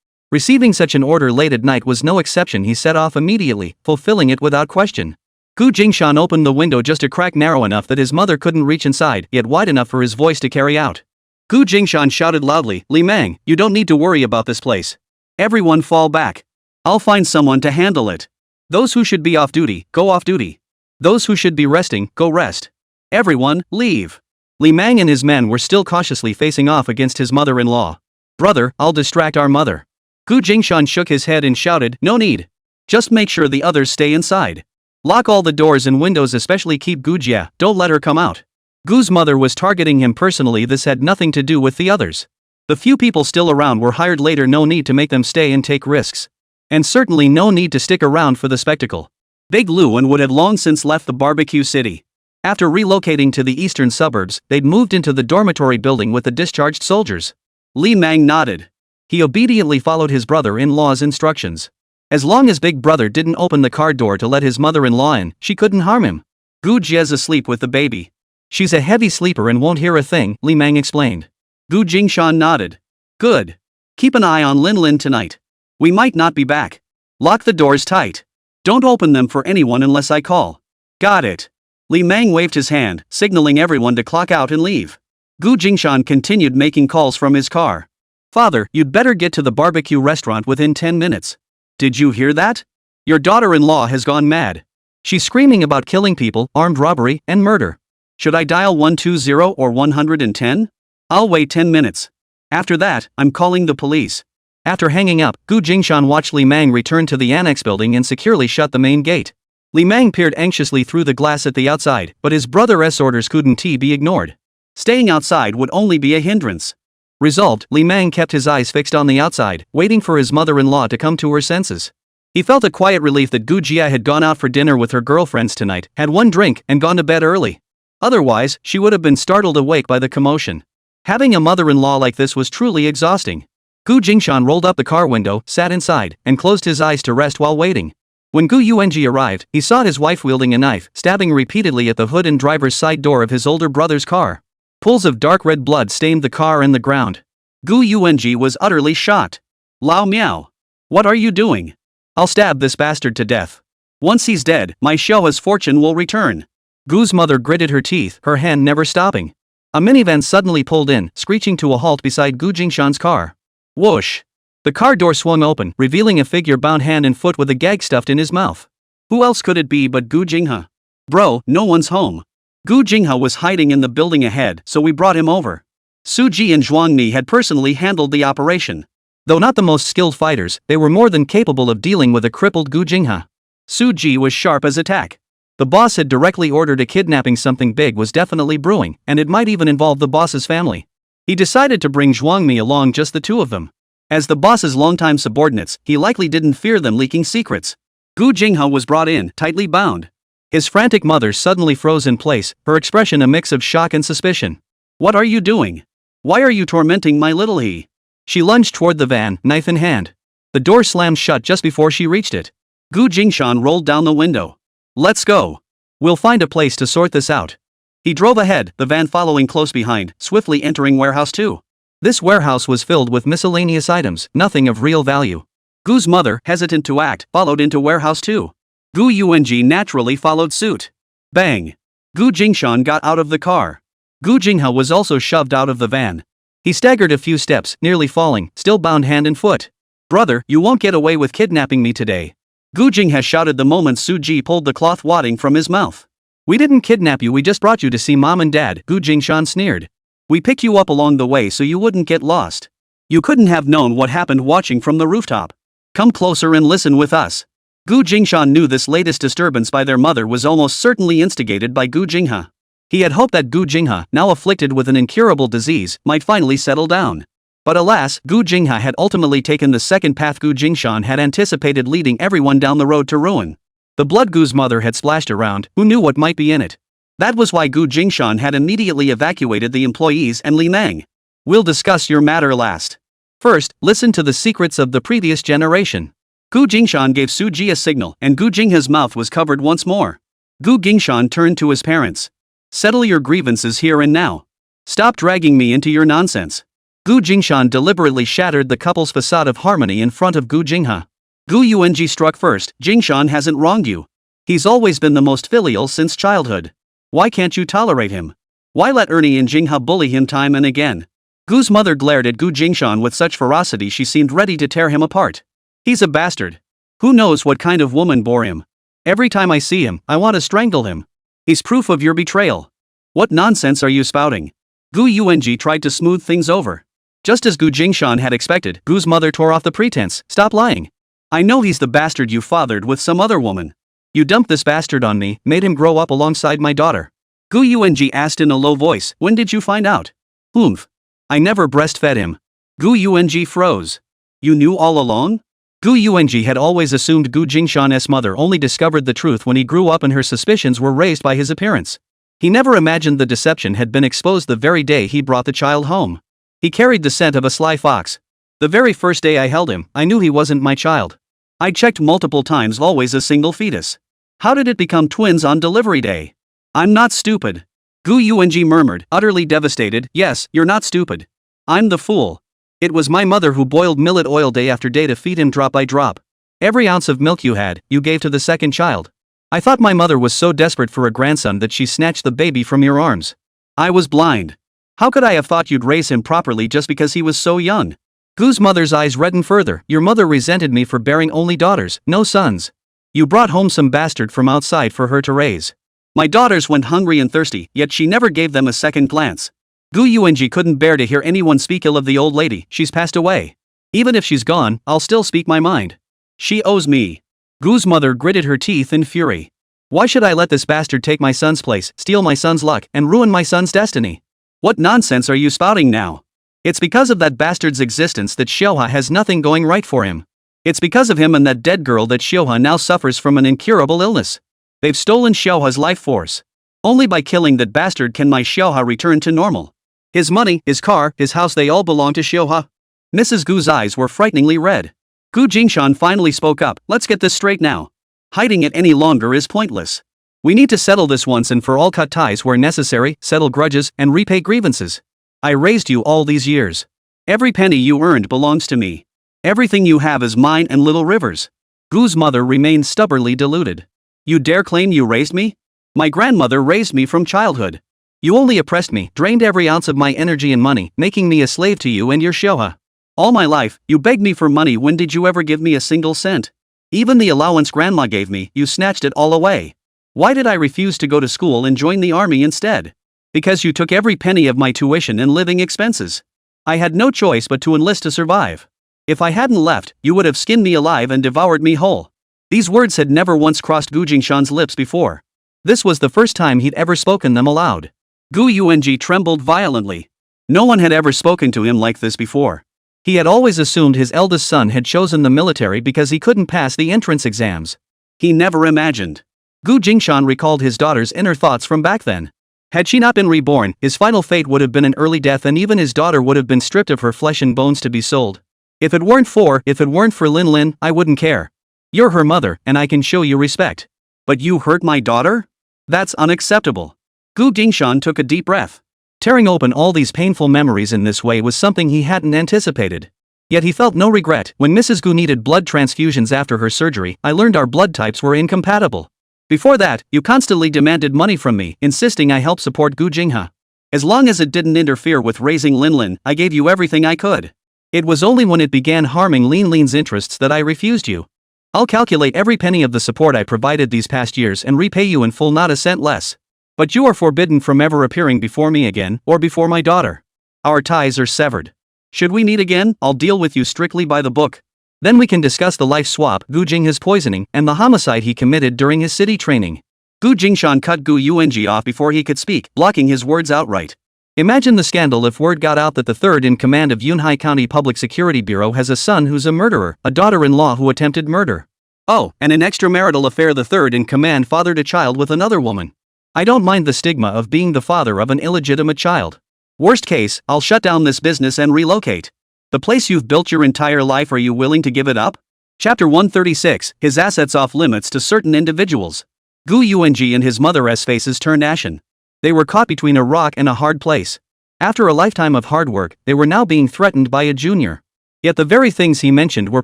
Receiving such an order late at night was no exception. He set off immediately, fulfilling it without question. Gu Jingshan opened the window just a crack narrow enough that his mother couldn't reach inside, yet wide enough for his voice to carry out. Gu Jingshan shouted loudly, "Li Mang, you don't need to worry about this place. Everyone fall back. I'll find someone to handle it. Those who should be off duty, go off duty. Those who should be resting, go rest. Everyone, leave." Li Mang and his men were still cautiously facing off against his mother-in-law. "Brother, I'll distract our mother." Gu Jingshan shook his head and shouted, "No need. Just make sure the others stay inside. Lock all the doors and windows, especially keep Gu Jia, don't let her come out." Gu's mother was targeting him personally. This had nothing to do with the others. The few people still around were hired later. No need to make them stay and take risks. And certainly no need to stick around for the spectacle. Big Luan would have long since left the barbecue city. After relocating to the eastern suburbs, they'd moved into the dormitory building with the discharged soldiers. Li Mang nodded. He obediently followed his brother-in-law's instructions. As long as Big Brother didn't open the car door to let his mother-in-law in, she couldn't harm him. Gu Jia's asleep with the baby. "She's a heavy sleeper and won't hear a thing," Li Mang explained. Gu Jingshan nodded. "Good. Keep an eye on Lin Lin tonight. We might not be back. Lock the doors tight. Don't open them for anyone unless I call." "Got it." Li Mang waved his hand, signaling everyone to clock out and leave. Gu Jingshan continued making calls from his car. "Father, you'd better get to the barbecue restaurant within 10 minutes. Did you hear that? Your daughter-in-law has gone mad. She's screaming about killing people, armed robbery, and murder. Should I dial 120 or 110? I'll wait 10 minutes. After that, I'm calling the police." After hanging up, Gu Jingshan watched Li Mang return to the annex building and securely shut the main gate. Li Mang peered anxiously through the glass at the outside, but his brother's orders couldn't be ignored. Staying outside would only be a hindrance. Resolved, Li Mang kept his eyes fixed on the outside, waiting for his mother-in-law to come to her senses. He felt a quiet relief that Gu Jia had gone out for dinner with her girlfriends tonight, had one drink, and gone to bed early. Otherwise, she would have been startled awake by the commotion. Having a mother-in-law like this was truly exhausting. Gu Jingshan rolled up the car window, sat inside, and closed his eyes to rest while waiting. When Gu Yuanji arrived, he saw his wife wielding a knife, stabbing repeatedly at the hood and driver's side door of his older brother's car. Pools of dark red blood stained the car and the ground. Gu Yuanji was utterly shocked. "Lao Miao. What are you doing? I'll stab this bastard to death. Once he's dead, my Xiao's fortune will return." Gu's mother gritted her teeth, her hand never stopping. A minivan suddenly pulled in, screeching to a halt beside Gu Jingshan's car. Whoosh! The car door swung open, revealing a figure bound hand and foot with a gag stuffed in his mouth. Who else could it be but Gu Jingha? "Bro, no one's home. Gu Jingha was hiding in the building ahead, so we brought him over." Su Ji and Zhuang Ni had personally handled the operation. Though not the most skilled fighters, they were more than capable of dealing with a crippled Gu Jingha. Su Ji was sharp as a tack. The boss had directly ordered a kidnapping. Something big was definitely brewing, and it might even involve the boss's family. He decided to bring Zhuang Mi along, just the two of them. As the boss's longtime subordinates, he likely didn't fear them leaking secrets. Gu Jingha was brought in, tightly bound. His frantic mother suddenly froze in place, her expression a mix of shock and suspicion. "What are you doing? Why are you tormenting my little he?" She lunged toward the van, knife in hand. The door slammed shut just before she reached it. Gu Jingshan rolled down the window. "Let's go. We'll find a place to sort this out." He drove ahead, the van following close behind, swiftly entering Warehouse 2. This warehouse was filled with miscellaneous items, nothing of real value. Gu's mother, hesitant to act, followed into Warehouse 2. Gu Yuanji naturally followed suit. Bang! Gu Jingshan got out of the car. Gu Jingha was also shoved out of the van. He staggered a few steps, nearly falling, still bound hand and foot. Brother, you won't get away with kidnapping me today. Gu Jingha shouted the moment Su Ji pulled the cloth wadding from his mouth. We didn't kidnap you, we just brought you to see Mom and Dad, Gu Jingshan sneered. We picked you up along the way so you wouldn't get lost. You couldn't have known what happened watching from the rooftop. Come closer and listen with us. Gu Jingshan knew this latest disturbance by their mother was almost certainly instigated by Gu Jingha. He had hoped that Gu Jingha, now afflicted with an incurable disease, might finally settle down. But alas, Gu Jingha had ultimately taken the second path Gu Jingshan had anticipated, leading everyone down the road to ruin. The blood Gu's mother had splashed around, who knew what might be in it. That was why Gu Jingshan had immediately evacuated the employees and Li Meng. We'll discuss your matter last. First, listen to the secrets of the previous generation. Gu Jingshan gave Su Ji a signal and Gu Jingha's mouth was covered once more. Gu Jingshan turned to his parents. Settle your grievances here and now. Stop dragging me into your nonsense. Gu Jingshan deliberately shattered the couple's facade of harmony in front of Gu Jingha. Gu Yuanji struck first. Jingshan hasn't wronged you. He's always been the most filial since childhood. Why can't you tolerate him? Why let Ernie and Jingha bully him time and again? Gu's mother glared at Gu Jingshan with such ferocity she seemed ready to tear him apart. He's a bastard. Who knows what kind of woman bore him? Every time I see him, I want to strangle him. He's proof of your betrayal. What nonsense are you spouting? Gu Yuanji tried to smooth things over. Just as Gu Jingshan had expected, Gu's mother tore off the pretense. Stop lying. I know he's the bastard you fathered with some other woman. You dumped this bastard on me, made him grow up alongside my daughter. Gu Yuanji asked in a low voice, when did you find out? Oomph. I never breastfed him. Gu Yuanji froze. You knew all along? Gu Yuanji had always assumed Gu Jingshan's mother only discovered the truth when he grew up and her suspicions were raised by his appearance. He never imagined the deception had been exposed the very day he brought the child home. He carried the scent of a sly fox. The very first day I held him, I knew he wasn't my child. I checked multiple times, always a single fetus. How did it become twins on delivery day? I'm not stupid. Gu Yuanji murmured, utterly devastated. Yes, you're not stupid. I'm the fool. It was my mother who boiled millet oil day after day to feed him drop by drop. Every ounce of milk you had, you gave to the second child. I thought my mother was so desperate for a grandson that she snatched the baby from your arms. I was blind. How could I have thought you'd raise him properly just because he was so young? Gu's mother's eyes reddened further. Your mother resented me for bearing only daughters, no sons. You brought home some bastard from outside for her to raise. My daughters went hungry and thirsty, yet she never gave them a second glance. Gu Yuanji couldn't bear to hear anyone speak ill of the old lady. She's passed away. Even if she's gone, I'll still speak my mind. She owes me. Gu's mother gritted her teeth in fury. Why should I let this bastard take my son's place, steal my son's luck, and ruin my son's destiny? What nonsense are you spouting now? It's because of that bastard's existence that Xiaoha has nothing going right for him. It's because of him and that dead girl that Xiaoha now suffers from an incurable illness. They've stolen Xiaoha's life force. Only by killing that bastard can my Xiaoha return to normal. His money, his car, his house, they all belong to Xiaoha. Mrs. Gu's eyes were frighteningly red. Gu Jingshan finally spoke up. Let's get this straight now. Hiding it any longer is pointless. We need to settle this once and for all, cut ties where necessary, settle grudges, and repay grievances. I raised you all these years. Every penny you earned belongs to me. Everything you have is mine and Little River's. Gu's mother remained stubbornly deluded. You dare claim you raised me? My grandmother raised me from childhood. You only oppressed me, drained every ounce of my energy and money, making me a slave to you and your Xiaoha. All my life, you begged me for money. When did you ever give me a single cent? Even the allowance grandma gave me, you snatched it all away. Why did I refuse to go to school and join the army instead? Because you took every penny of my tuition and living expenses. I had no choice but to enlist to survive. If I hadn't left, you would have skinned me alive and devoured me whole. These words had never once crossed Gu Jingshan's lips before. This was the first time he'd ever spoken them aloud. Gu Yuanji trembled violently. No one had ever spoken to him like this before. He had always assumed his eldest son had chosen the military because he couldn't pass the entrance exams. He never imagined. Gu Jingshan recalled his daughter's inner thoughts from back then. Had she not been reborn, his final fate would have been an early death, and even his daughter would have been stripped of her flesh and bones to be sold. If it weren't for Lin Lin, I wouldn't care. You're her mother, and I can show you respect. But you hurt my daughter? That's unacceptable. Gu Jingshan took a deep breath. Tearing open all these painful memories in this way was something he hadn't anticipated. Yet he felt no regret. When Mrs. Gu needed blood transfusions after her surgery, I learned our blood types were incompatible. Before that, you constantly demanded money from me, insisting I help support Gu Jingha. As long as it didn't interfere with raising Lin Lin, I gave you everything I could. It was only when it began harming Lin Lin's interests that I refused you. I'll calculate every penny of the support I provided these past years and repay you in full, not a cent less. But you are forbidden from ever appearing before me again, or before my daughter. Our ties are severed. Should we meet again, I'll deal with you strictly by the book. Then we can discuss the life swap, Gu Jingha's poisoning, and the homicide he committed during his city training. Gu Jingshan cut Gu Yuanji off before he could speak, blocking his words outright. Imagine the scandal if word got out that the third in command of Yunhai County Public Security Bureau has a son who's a murderer, a daughter-in-law who attempted murder. Oh, and an extramarital affair. The third in command fathered a child with another woman. I don't mind the stigma of being the father of an illegitimate child. Worst case, I'll shut down this business and relocate. The place you've built your entire life, are you willing to give it up? Chapter 136, His assets off limits to certain individuals. Gu Yuanji and his mother's faces turned ashen. They were caught between a rock and a hard place. After a lifetime of hard work, they were now being threatened by a junior. Yet the very things he mentioned were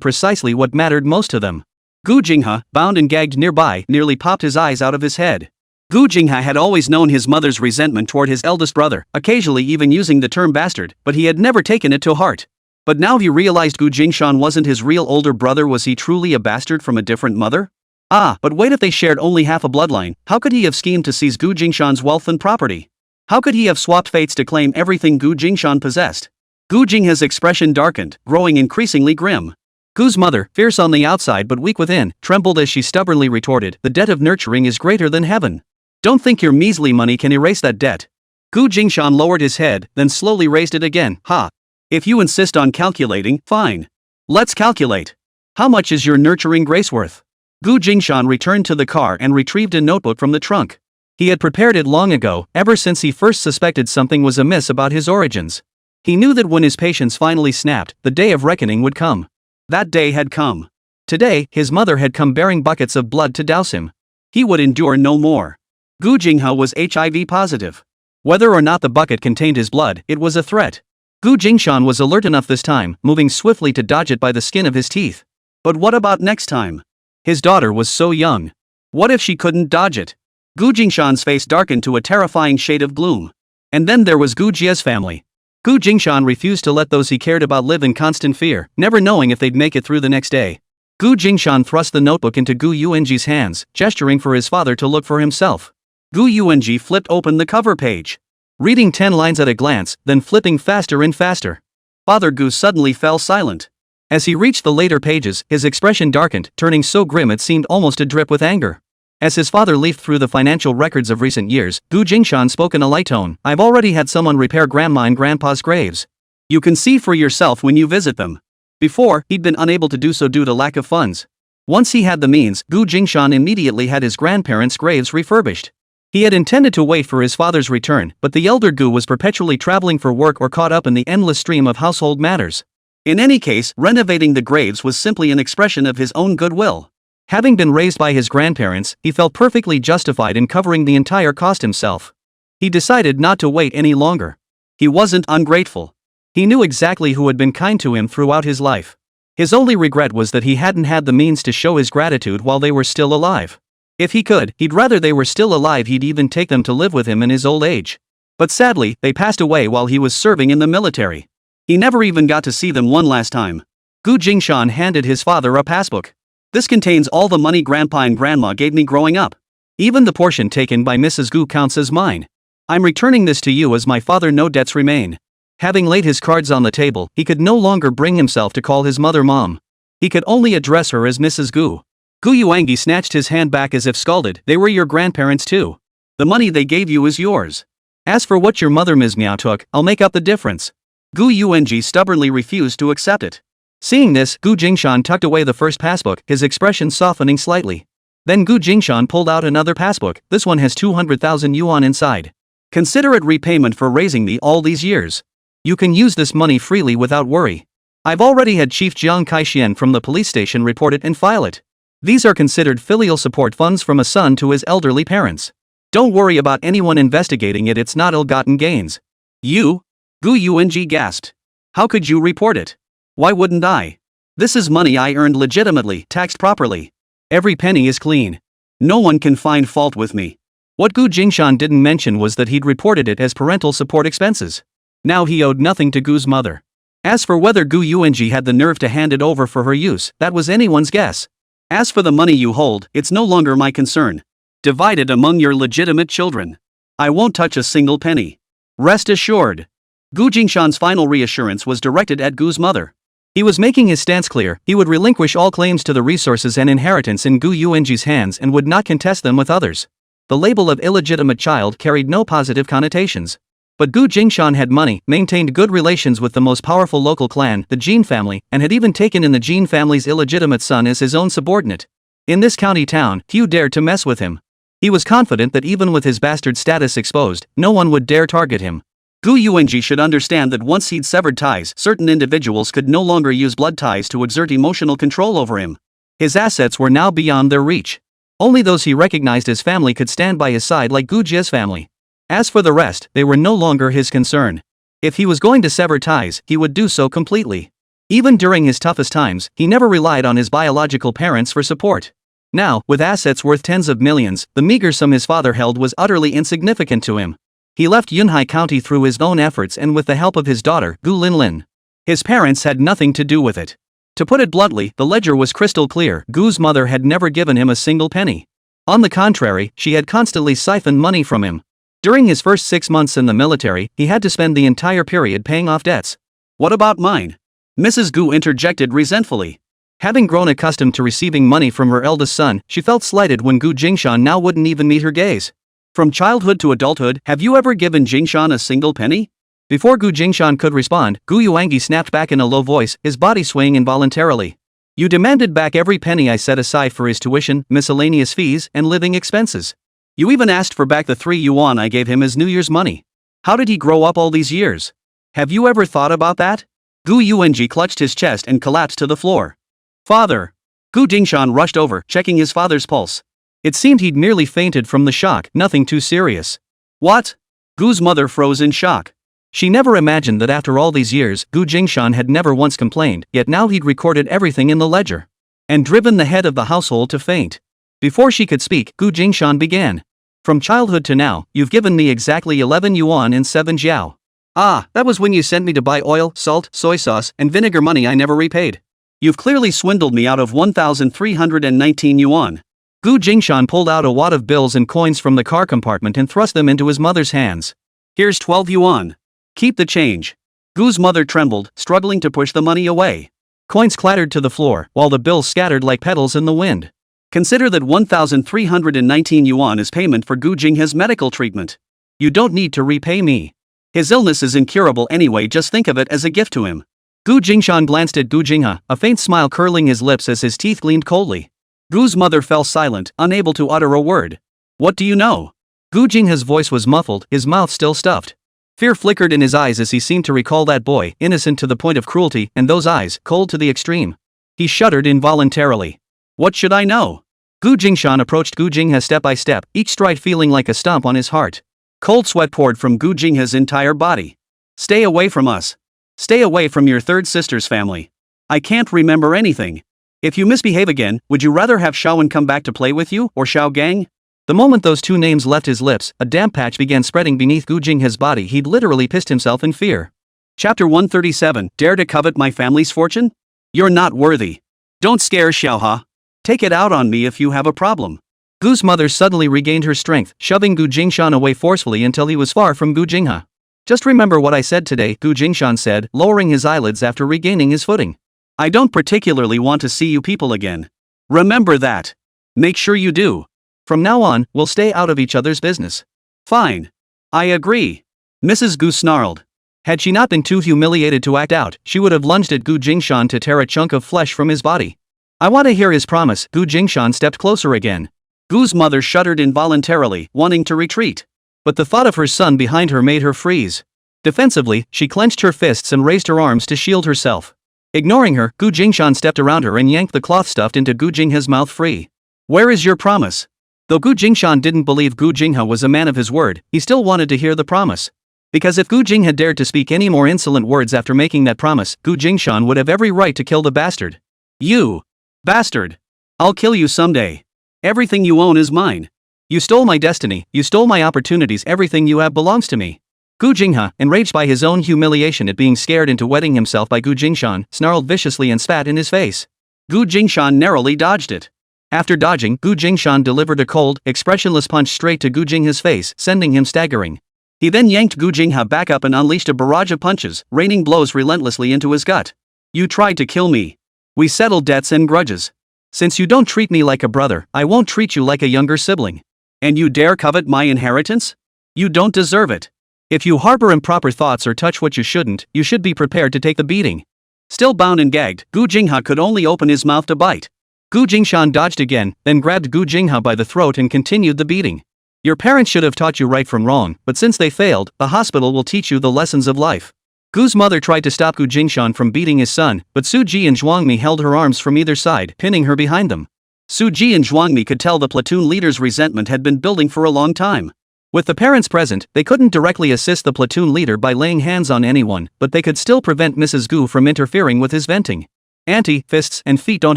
precisely what mattered most to them. Gu Jingha, bound and gagged nearby, nearly popped his eyes out of his head. Gu Jingha had always known his mother's resentment toward his eldest brother, occasionally even using the term bastard, but he had never taken it to heart. But now he realized Gu Jingshan wasn't his real older brother. Was he truly a bastard from a different mother? Ah, but wait, if they shared only half a bloodline, how could he have schemed to seize Gu Jingshan's wealth and property? How could he have swapped fates to claim everything Gu Jingshan possessed? Gu Jingha's expression darkened, growing increasingly grim. Gu's mother, fierce on the outside but weak within, trembled as she stubbornly retorted, "The debt of nurturing is greater than heaven. Don't think your measly money can erase that debt." Gu Jingshan lowered his head, then slowly raised it again. "Ha! If you insist on calculating, fine. Let's calculate. How much is your nurturing grace worth?" Gu Jingshan returned to the car and retrieved a notebook from the trunk. He had prepared it long ago, ever since he first suspected something was amiss about his origins. He knew that when his patience finally snapped, the day of reckoning would come. That day had come. Today, his mother had come bearing buckets of blood to douse him. He would endure no more. Gu Jingha was HIV positive. Whether or not the bucket contained his blood, it was a threat. Gu Jingshan was alert enough this time, moving swiftly to dodge it by the skin of his teeth. But what about next time? His daughter was so young. What if she couldn't dodge it? Gu Jingshan's face darkened to a terrifying shade of gloom. And then there was Gu Jia's family. Gu Jingshan refused to let those he cared about live in constant fear, never knowing if they'd make it through the next day. Gu Jingshan thrust the notebook into Gu Yuanji's hands, gesturing for his father to look for himself. Gu Yuanji flipped open the cover page. Reading 10 lines at a glance, then flipping faster and faster. Father Gu suddenly fell silent. As he reached the later pages, his expression darkened, turning so grim it seemed almost to drip with anger. As his father leafed through the financial records of recent years, Gu Jingshan spoke in a light tone. "I've already had someone repair Grandma and Grandpa's graves. You can see for yourself when you visit them." Before, he'd been unable to do so due to lack of funds. Once he had the means, Gu Jingshan immediately had his grandparents' graves refurbished. He had intended to wait for his father's return, but the elder Gu was perpetually traveling for work or caught up in the endless stream of household matters. In any case, renovating the graves was simply an expression of his own goodwill. Having been raised by his grandparents, he felt perfectly justified in covering the entire cost himself. He decided not to wait any longer. He wasn't ungrateful. He knew exactly who had been kind to him throughout his life. His only regret was that he hadn't had the means to show his gratitude while they were still alive. If he could, he'd rather they were still alive. He'd even take them to live with him in his old age. But sadly, they passed away while he was serving in the military. He never even got to see them one last time. Gu Jingshan handed his father a passbook. "This contains all the money Grandpa and Grandma gave me growing up. Even the portion taken by Mrs. Gu counts as mine. I'm returning this to you as my father. No debts remain." Having laid his cards on the table, he could no longer bring himself to call his mother Mom. He could only address her as Mrs. Gu. Gu Yuangi snatched his hand back as if scalded. "They were your grandparents too. The money they gave you is yours. As for what your mother Ms. Miao took, I'll make up the difference." Gu Yuanji stubbornly refused to accept it. Seeing this, Gu Jingshan tucked away the first passbook, his expression softening slightly. Then Gu Jingshan pulled out another passbook. "This one has 200,000 yuan inside. Consider it repayment for raising me all these years. You can use this money freely without worry. I've already had Chief Jiang Kaixian from the police station report it and file it. These are considered filial support funds from a son to his elderly parents. Don't worry about anyone investigating it. It's not ill-gotten gains." "You?" Gu Yuanji gasped. "How could you report it? Why wouldn't I? This is money I earned legitimately, taxed properly. Every penny is clean." No one can find fault with me. What Gu Jingshan didn't mention was that he'd reported it as parental support expenses. Now he owed nothing to Gu's mother. As for whether Gu Yuanji had the nerve to hand it over for her use, that was anyone's guess. As for the money you hold, it's no longer my concern. Divide it among your legitimate children. I won't touch a single penny. Rest assured. Gu Jingshan's final reassurance was directed at Gu's mother. He was making his stance clear. He would relinquish all claims to the resources and inheritance in Gu Yuanji's hands and would not contest them with others. The label of illegitimate child carried no positive connotations. But Gu Jingshan had money, maintained good relations with the most powerful local clan, the Jin family, and had even taken in the Jin family's illegitimate son as his own subordinate. In this county town, few dared to mess with him. He was confident that even with his bastard status exposed, no one would dare target him. Gu Yuanji should understand that once he'd severed ties, certain individuals could no longer use blood ties to exert emotional control over him. His assets were now beyond their reach. Only those he recognized as family could stand by his side, like Gu Jie's family. As for the rest, they were no longer his concern. If he was going to sever ties, he would do so completely. Even during his toughest times, he never relied on his biological parents for support. Now, with assets worth tens of millions, the meager sum his father held was utterly insignificant to him. He left Yunhai County through his own efforts and with the help of his daughter, Gu Linlin. His parents had nothing to do with it. To put it bluntly, the ledger was crystal clear. Gu's mother had never given him a single penny. On the contrary, she had constantly siphoned money from him. During his first 6 months in the military, he had to spend the entire period paying off debts. What about mine? Mrs. Gu interjected resentfully. Having grown accustomed to receiving money from her eldest son, she felt slighted when Gu Jingshan now wouldn't even meet her gaze. From childhood to adulthood, have you ever given Jingshan a single penny? Before Gu Jingshan could respond, Gu Yuanji snapped back in a low voice, his body swaying involuntarily. You demanded back every penny I set aside for his tuition, miscellaneous fees, and living expenses. You even asked for back the 3 yuan I gave him as New Year's money. How did he grow up all these years? Have you ever thought about that? Gu Yuanji clutched his chest and collapsed to the floor. Father! Gu Jingshan rushed over, checking his father's pulse. It seemed he'd merely fainted from the shock, nothing too serious. What? Gu's mother froze in shock. She never imagined that after all these years, Gu Jingshan had never once complained, yet now he'd recorded everything in the ledger. And driven the head of the household to faint. Before she could speak, Gu Jingshan began. From childhood to now, you've given me exactly 11 yuan and 7 jiao. Ah, that was when you sent me to buy oil, salt, soy sauce, and vinegar, money I never repaid. You've clearly swindled me out of 1,319 yuan. Gu Jingshan pulled out a wad of bills and coins from the car compartment and thrust them into his mother's hands. Here's 12 yuan. Keep the change. Gu's mother trembled, struggling to push the money away. Coins clattered to the floor, while the bills scattered like petals in the wind. Consider that 1,319 yuan is payment for Gu Jinghe's medical treatment. You don't need to repay me. His illness is incurable anyway, just think of it as a gift to him. Gu Jingshan glanced at Gu Jinghe, a faint smile curling his lips as his teeth gleamed coldly. Gu's mother fell silent, unable to utter a word. What do you know? Gu Jinghe's voice was muffled, his mouth still stuffed. Fear flickered in his eyes as he seemed to recall that boy, innocent to the point of cruelty, and those eyes, cold to the extreme. He shuddered involuntarily. What should I know? Gu Jingshan approached Gu Jinghe step by step, each stride feeling like a stomp on his heart. Cold sweat poured from Gu Jinghe's entire body. Stay away from us. Stay away from your third sister's family. I can't remember anything. If you misbehave again, would you rather have Shaowen come back to play with you, or Shao Gang? The moment those two names left his lips, a damp patch began spreading beneath Gu Jinghe's body. He'd literally pissed himself in fear. Chapter 137, Dare to covet my family's fortune? You're not worthy. Don't scare Xiaoha. Take it out on me if you have a problem. Gu's mother suddenly regained her strength, shoving Gu Jingshan away forcefully until he was far from Gu Jinghe. Just remember what I said today, Gu Jingshan said, lowering his eyelids after regaining his footing. I don't particularly want to see you people again. Remember that. Make sure you do. From now on, we'll stay out of each other's business. Fine. I agree. Mrs. Gu snarled. Had she not been too humiliated to act out, she would have lunged at Gu Jingshan to tear a chunk of flesh from his body. I want to hear his promise. Gu Jingshan stepped closer again. Gu's mother shuddered involuntarily, wanting to retreat. But the thought of her son behind her made her freeze. Defensively, she clenched her fists and raised her arms to shield herself. Ignoring her, Gu Jingshan stepped around her and yanked the cloth stuffed into Gu Jinghe's mouth free. Where is your promise? Though Gu Jingshan didn't believe Gu Jinghe was a man of his word, he still wanted to hear the promise. Because if Gu Jinghe had dared to speak any more insolent words after making that promise, Gu Jingshan would have every right to kill the bastard. You bastard! I'll kill you someday. Everything you own is mine. You stole my destiny, you stole my opportunities, everything you have belongs to me. Gu Jingha, enraged by his own humiliation at being scared into wetting himself by Gu Jingshan, snarled viciously and spat in his face. Gu Jingshan narrowly dodged it. After dodging, Gu Jingshan delivered a cold, expressionless punch straight to Gu Jingha's face, sending him staggering. He then yanked Gu Jingha back up and unleashed a barrage of punches, raining blows relentlessly into his gut. You tried to kill me. We settled debts and grudges. Since you don't treat me like a brother, I won't treat you like a younger sibling. And you dare covet my inheritance? You don't deserve it. If you harbor improper thoughts or touch what you shouldn't, you should be prepared to take the beating. Still bound and gagged, Gu Jingha could only open his mouth to bite. Gu Jingshan dodged again, then grabbed Gu Jingha by the throat and continued the beating. Your parents should have taught you right from wrong, but since they failed, the hospital will teach you the lessons of life. Gu's mother tried to stop Gu Jingshan from beating his son, but Su Ji and Zhuangmi held her arms from either side, pinning her behind them. Su Ji and Zhuangmi could tell the platoon leader's resentment had been building for a long time. With the parents present, they couldn't directly assist the platoon leader by laying hands on anyone, but they could still prevent Mrs. Gu from interfering with his venting. Auntie, fists and feet don't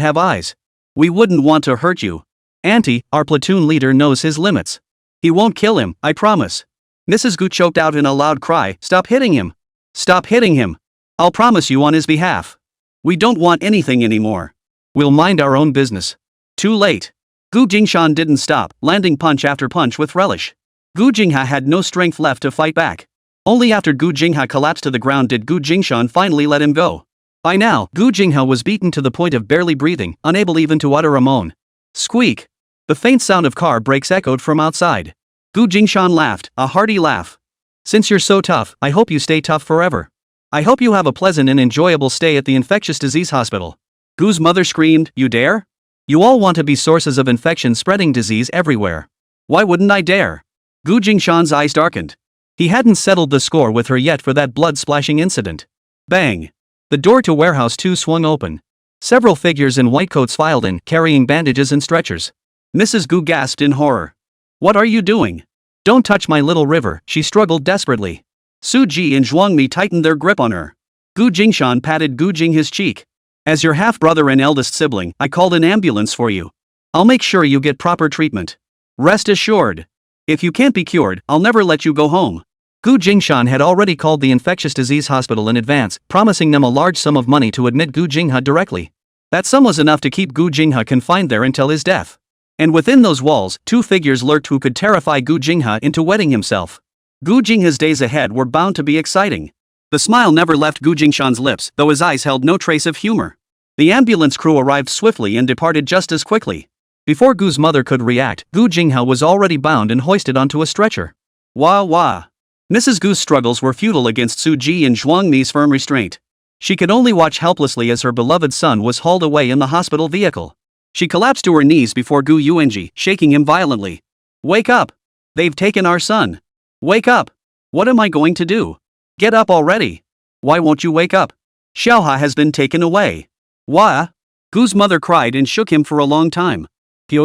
have eyes. We wouldn't want to hurt you. Auntie, our platoon leader knows his limits. He won't kill him, I promise. Mrs. Gu choked out in a loud cry, stop hitting him. Stop hitting him. I'll promise you on his behalf. We don't want anything anymore. We'll mind our own business. Too late. Gu Jingshan didn't stop, landing punch after punch with relish. Gu Jingha had no strength left to fight back. Only after Gu Jingha collapsed to the ground did Gu Jingshan finally let him go. By now, Gu Jingha was beaten to the point of barely breathing, unable even to utter a moan. Squeak! The faint sound of car brakes echoed from outside. Gu Jingshan laughed, a hearty laugh. Since you're so tough, I hope you stay tough forever. I hope you have a pleasant and enjoyable stay at the infectious disease hospital. Gu's mother screamed, you dare? You all want to be sources of infection spreading disease everywhere. Why wouldn't I dare? Gu Jingshan's eyes darkened. He hadn't settled the score with her yet for that blood-splashing incident. Bang! The door to Warehouse 2 swung open. Several figures in white coats filed in, carrying bandages and stretchers. Mrs. Gu gasped in horror. What are you doing? Don't touch my little river, she struggled desperately. Su Ji and Zhuangmi tightened their grip on her. Gu Jingshan patted Gu Jingha's cheek. As your half-brother and eldest sibling, I called an ambulance for you. I'll make sure you get proper treatment. Rest assured. If you can't be cured, I'll never let you go home. Gu Jingshan had already called the infectious disease hospital in advance, promising them a large sum of money to admit Gu Jingha directly. That sum was enough to keep Gu Jingha confined there until his death. And within those walls, two figures lurked who could terrify Gu Jingha into wetting himself. Gu Jingha's days ahead were bound to be exciting. The smile never left Gu Jingshan's lips, though his eyes held no trace of humor. The ambulance crew arrived swiftly and departed just as quickly. Before Gu's mother could react, Gu Jingha was already bound and hoisted onto a stretcher. Wah wah. Mrs. Gu's struggles were futile against Su Ji and Zhuangmi's firm restraint. She could only watch helplessly as her beloved son was hauled away in the hospital vehicle. She collapsed to her knees before Gu Yuanji, shaking him violently. Wake up! They've taken our son! Wake up! What am I going to do? Get up already! Why won't you wake up? Xiaoha has been taken away. Wah! Gu's mother cried and shook him for a long time. Gu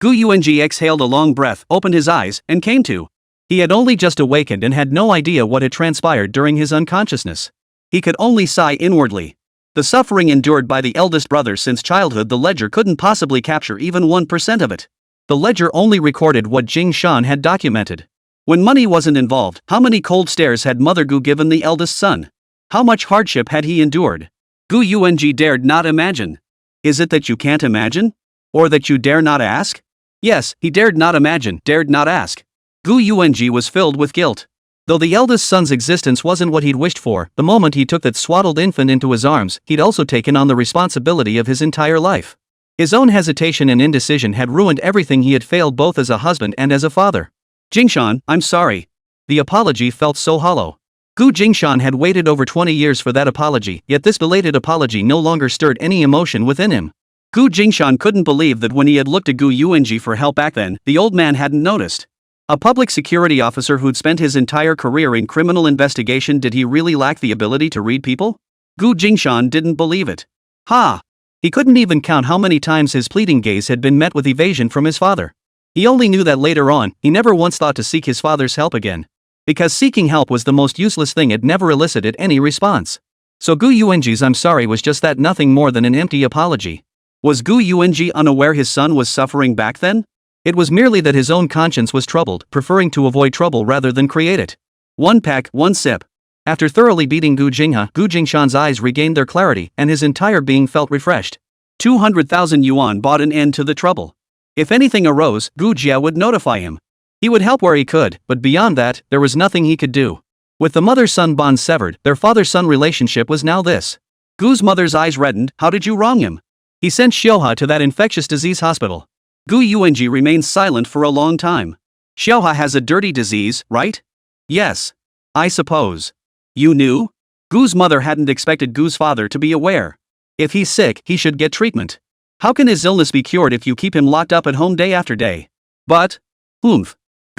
Yuanji exhaled a long breath, opened his eyes, and came to. He had only just awakened and had no idea what had transpired during his unconsciousness. He could only sigh inwardly. The suffering endured by the eldest brother since childhood, the ledger couldn't possibly capture even 1% of it. The ledger only recorded what Jingshan had documented. When money wasn't involved, how many cold stares had Mother Gu given the eldest son? How much hardship had he endured? Gu Yuanji dared not imagine. Is it that you can't imagine? Or that you dare not ask? Yes, he dared not imagine, dared not ask. Gu Yuanji was filled with guilt. Though the eldest son's existence wasn't what he'd wished for, the moment he took that swaddled infant into his arms, he'd also taken on the responsibility of his entire life. His own hesitation and indecision had ruined everything. He had failed both as a husband and as a father. Jingshan, I'm sorry. The apology felt so hollow. Gu Jingshan had waited over 20 years for that apology, yet this belated apology no longer stirred any emotion within him. Gu Jingshan couldn't believe that when he had looked to Gu Yuanji for help back then, the old man hadn't noticed. A public security officer who'd spent his entire career in criminal investigation, did he really lack the ability to read people? Gu Jingshan didn't believe it. Ha! He couldn't even count how many times his pleading gaze had been met with evasion from his father. He only knew that later on, he never once thought to seek his father's help again. Because seeking help was the most useless thing, it never elicited any response. So Gu Yuanji's I'm sorry was just that, nothing more than an empty apology. Was Gu Yuanji unaware his son was suffering back then? It was merely that his own conscience was troubled, preferring to avoid trouble rather than create it. One peck, one sip. After thoroughly beating Gu Jingshan's eyes regained their clarity and his entire being felt refreshed. 200,000 yuan bought an end to the trouble. If anything arose, Gu Jia would notify him. He would help where he could, but beyond that, there was nothing he could do. With the mother-son bond severed, their father-son relationship was now this. Gu's mother's eyes reddened. How did you wrong him? He sent Xiaoha to that infectious disease hospital. Gu Yuanji remained silent for a long time. Xiaoha has a dirty disease, right? Yes. I suppose. You knew? Gu's mother hadn't expected Gu's father to be aware. If he's sick, he should get treatment. How can his illness be cured if you keep him locked up at home day after day? But, Gu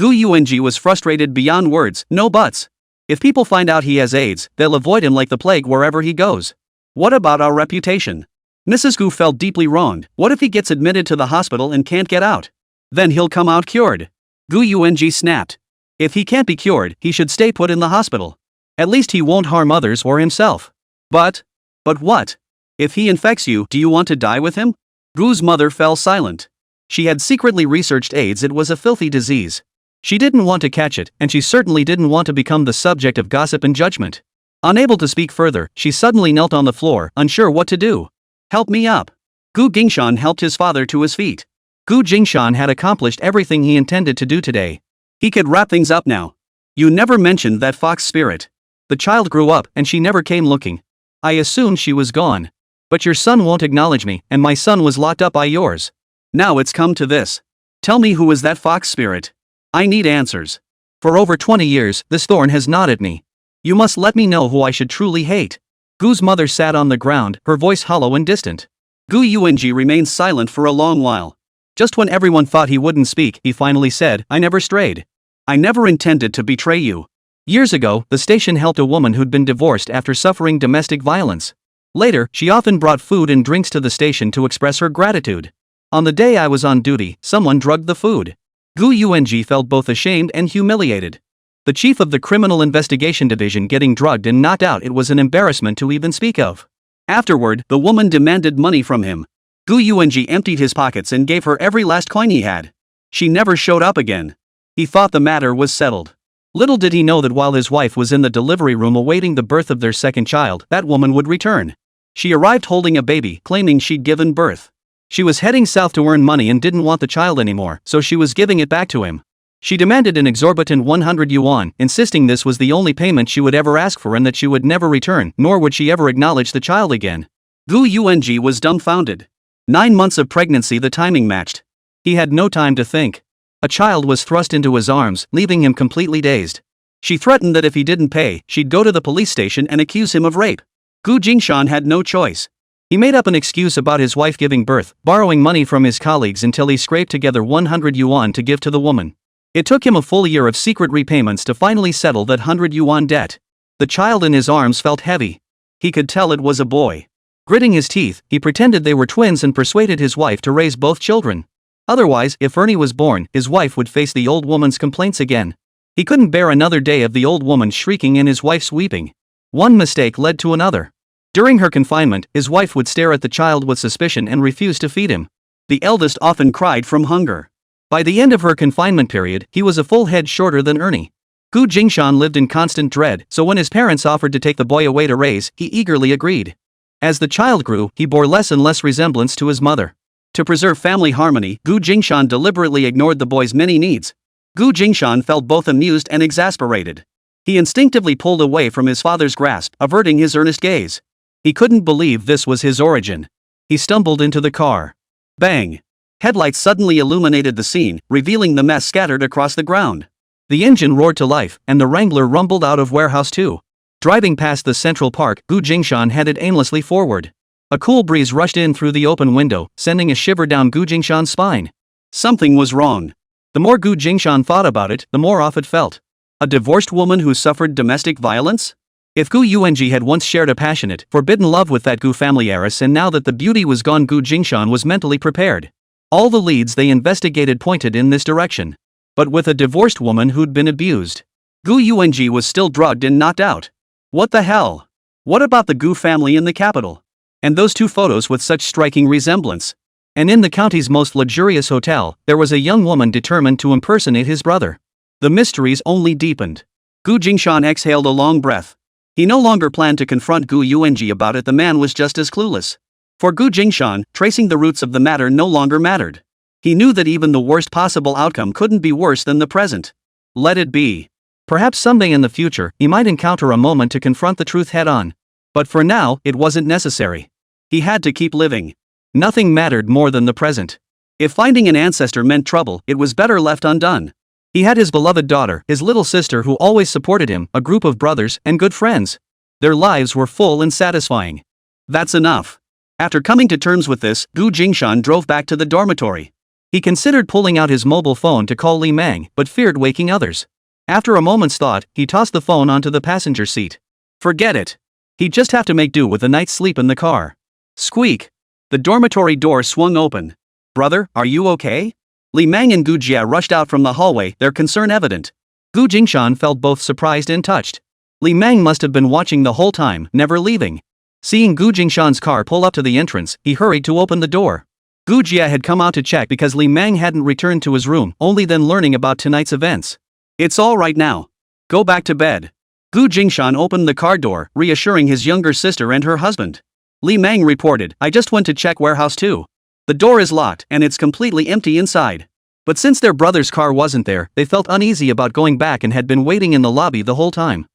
Yuanji was frustrated beyond words. No buts. If people find out he has AIDS, they'll avoid him like the plague wherever he goes. What about our reputation? Mrs. Gu felt deeply wronged. What if he gets admitted to the hospital and can't get out? Then he'll come out cured. Gu Yuanji snapped. If he can't be cured, he should stay put in the hospital. At least he won't harm others or himself. But what? If he infects you, do you want to die with him? Gu's mother fell silent. She had secretly researched AIDS. It was a filthy disease. She didn't want to catch it, and she certainly didn't want to become the subject of gossip and judgment. Unable to speak further, she suddenly knelt on the floor, unsure what to do. Help me up. Gu Jingshan helped his father to his feet. Gu Jingshan had accomplished everything he intended to do today. He could wrap things up now. You never mentioned that fox spirit. The child grew up, and she never came looking. I assumed she was gone. But your son won't acknowledge me, and my son was locked up by yours. Now it's come to this. Tell me, who is that fox spirit? I need answers. For over 20 years, this thorn has gnawed at me. You must let me know who I should truly hate. Gu's mother sat on the ground, her voice hollow and distant. Gu Yuanji remained silent for a long while. Just when everyone thought he wouldn't speak, he finally said, I never strayed. I never intended to betray you. Years ago, the station helped a woman who'd been divorced after suffering domestic violence. Later, she often brought food and drinks to the station to express her gratitude. On the day I was on duty, someone drugged the food. Gu Yuanji felt both ashamed and humiliated. The chief of the Criminal Investigation Division getting drugged and knocked out, it was an embarrassment to even speak of. Afterward, the woman demanded money from him. Gu Yuanji emptied his pockets and gave her every last coin he had. She never showed up again. He thought the matter was settled. Little did he know that while his wife was in the delivery room awaiting the birth of their second child, that woman would return. She arrived holding a baby, claiming she'd given birth. She was heading south to earn money and didn't want the child anymore, so she was giving it back to him. She demanded an exorbitant 100 yuan, insisting this was the only payment she would ever ask for and that she would never return, nor would she ever acknowledge the child again. Gu Yuanji was dumbfounded. 9 months of pregnancy, the timing matched. He had no time to think. A child was thrust into his arms, leaving him completely dazed. She threatened that if he didn't pay, she'd go to the police station and accuse him of rape. Gu Jingshan had no choice. He made up an excuse about his wife giving birth, borrowing money from his colleagues until he scraped together 100 yuan to give to the woman. It took him a full year of secret repayments to finally settle that 100 yuan debt. The child in his arms felt heavy. He could tell it was a boy. Gritting his teeth, he pretended they were twins and persuaded his wife to raise both children. Otherwise, if Ernie was born, his wife would face the old woman's complaints again. He couldn't bear another day of the old woman shrieking and his wife's weeping. One mistake led to another. During her confinement, his wife would stare at the child with suspicion and refuse to feed him. The eldest often cried from hunger. By the end of her confinement period, he was a full head shorter than Ernie. Gu Jingshan lived in constant dread, so when his parents offered to take the boy away to raise, he eagerly agreed. As the child grew, he bore less and less resemblance to his mother. To preserve family harmony, Gu Jingshan deliberately ignored the boy's many needs. Gu Jingshan felt both amused and exasperated. He instinctively pulled away from his father's grasp, averting his earnest gaze. He couldn't believe this was his origin. He stumbled into the car. Bang! Headlights suddenly illuminated the scene, revealing the mess scattered across the ground. The engine roared to life, and the Wrangler rumbled out of Warehouse 2. Driving past the Central Park, Gu Jingshan headed aimlessly forward. A cool breeze rushed in through the open window, sending a shiver down Gu Jingshan's spine. Something was wrong. The more Gu Jingshan thought about it, the more off it felt. A divorced woman who suffered domestic violence? If Gu Yuanji had once shared a passionate, forbidden love with that Gu family heiress, and now that the beauty was gone, Gu Jingshan was mentally prepared. All the leads they investigated pointed in this direction. But with a divorced woman who'd been abused. Gu Yuanji was still drugged and knocked out. What the hell? What about the Gu family in the capital? And those two photos with such striking resemblance. And in the county's most luxurious hotel, there was a young woman determined to impersonate his brother. The mysteries only deepened. Gu Jingshan exhaled a long breath. He no longer planned to confront Gu Yuanji about it. The man was just as clueless. For Gu Jingshan, tracing the roots of the matter no longer mattered. He knew that even the worst possible outcome couldn't be worse than the present. Let it be. Perhaps someday in the future, he might encounter a moment to confront the truth head-on. But for now, it wasn't necessary. He had to keep living. Nothing mattered more than the present. If finding an ancestor meant trouble, it was better left undone. He had his beloved daughter, his little sister who always supported him, a group of brothers, and good friends. Their lives were full and satisfying. That's enough. After coming to terms with this, Gu Jingshan drove back to the dormitory. He considered pulling out his mobile phone to call Li Mang, but feared waking others. After a moment's thought, he tossed the phone onto the passenger seat. Forget it. He'd just have to make do with a night's sleep in the car. Squeak. The dormitory door swung open. Brother, are you okay? Li Mang and Gu Jia rushed out from the hallway, their concern evident. Gu Jingshan felt both surprised and touched. Li Mang must have been watching the whole time, never leaving. Seeing Gu Jingshan's car pull up to the entrance, he hurried to open the door. Gu Jia had come out to check because Li Mang hadn't returned to his room, only then learning about tonight's events. It's all right now. Go back to bed. Gu Jingshan opened the car door, reassuring his younger sister and her husband. Li Mang reported, I just went to check warehouse 2. The door is locked and it's completely empty inside. But since their brother's car wasn't there, they felt uneasy about going back and had been waiting in the lobby the whole time.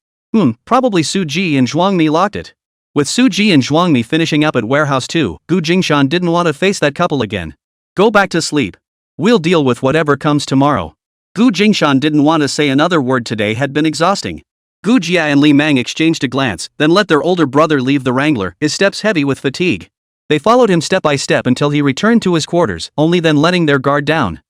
Probably Su Ji and Zhuangmi locked it. With Su Ji and Zhuangmi finishing up at warehouse 2, Gu Jingshan didn't want to face that couple again. Go back to sleep. We'll deal with whatever comes tomorrow. Gu Jingshan didn't want to say another word. Today had been exhausting. Gu Jia and Li Mang exchanged a glance, then let their older brother leave the Wrangler, his steps heavy with fatigue. They followed him step by step until he returned to his quarters, only then letting their guard down.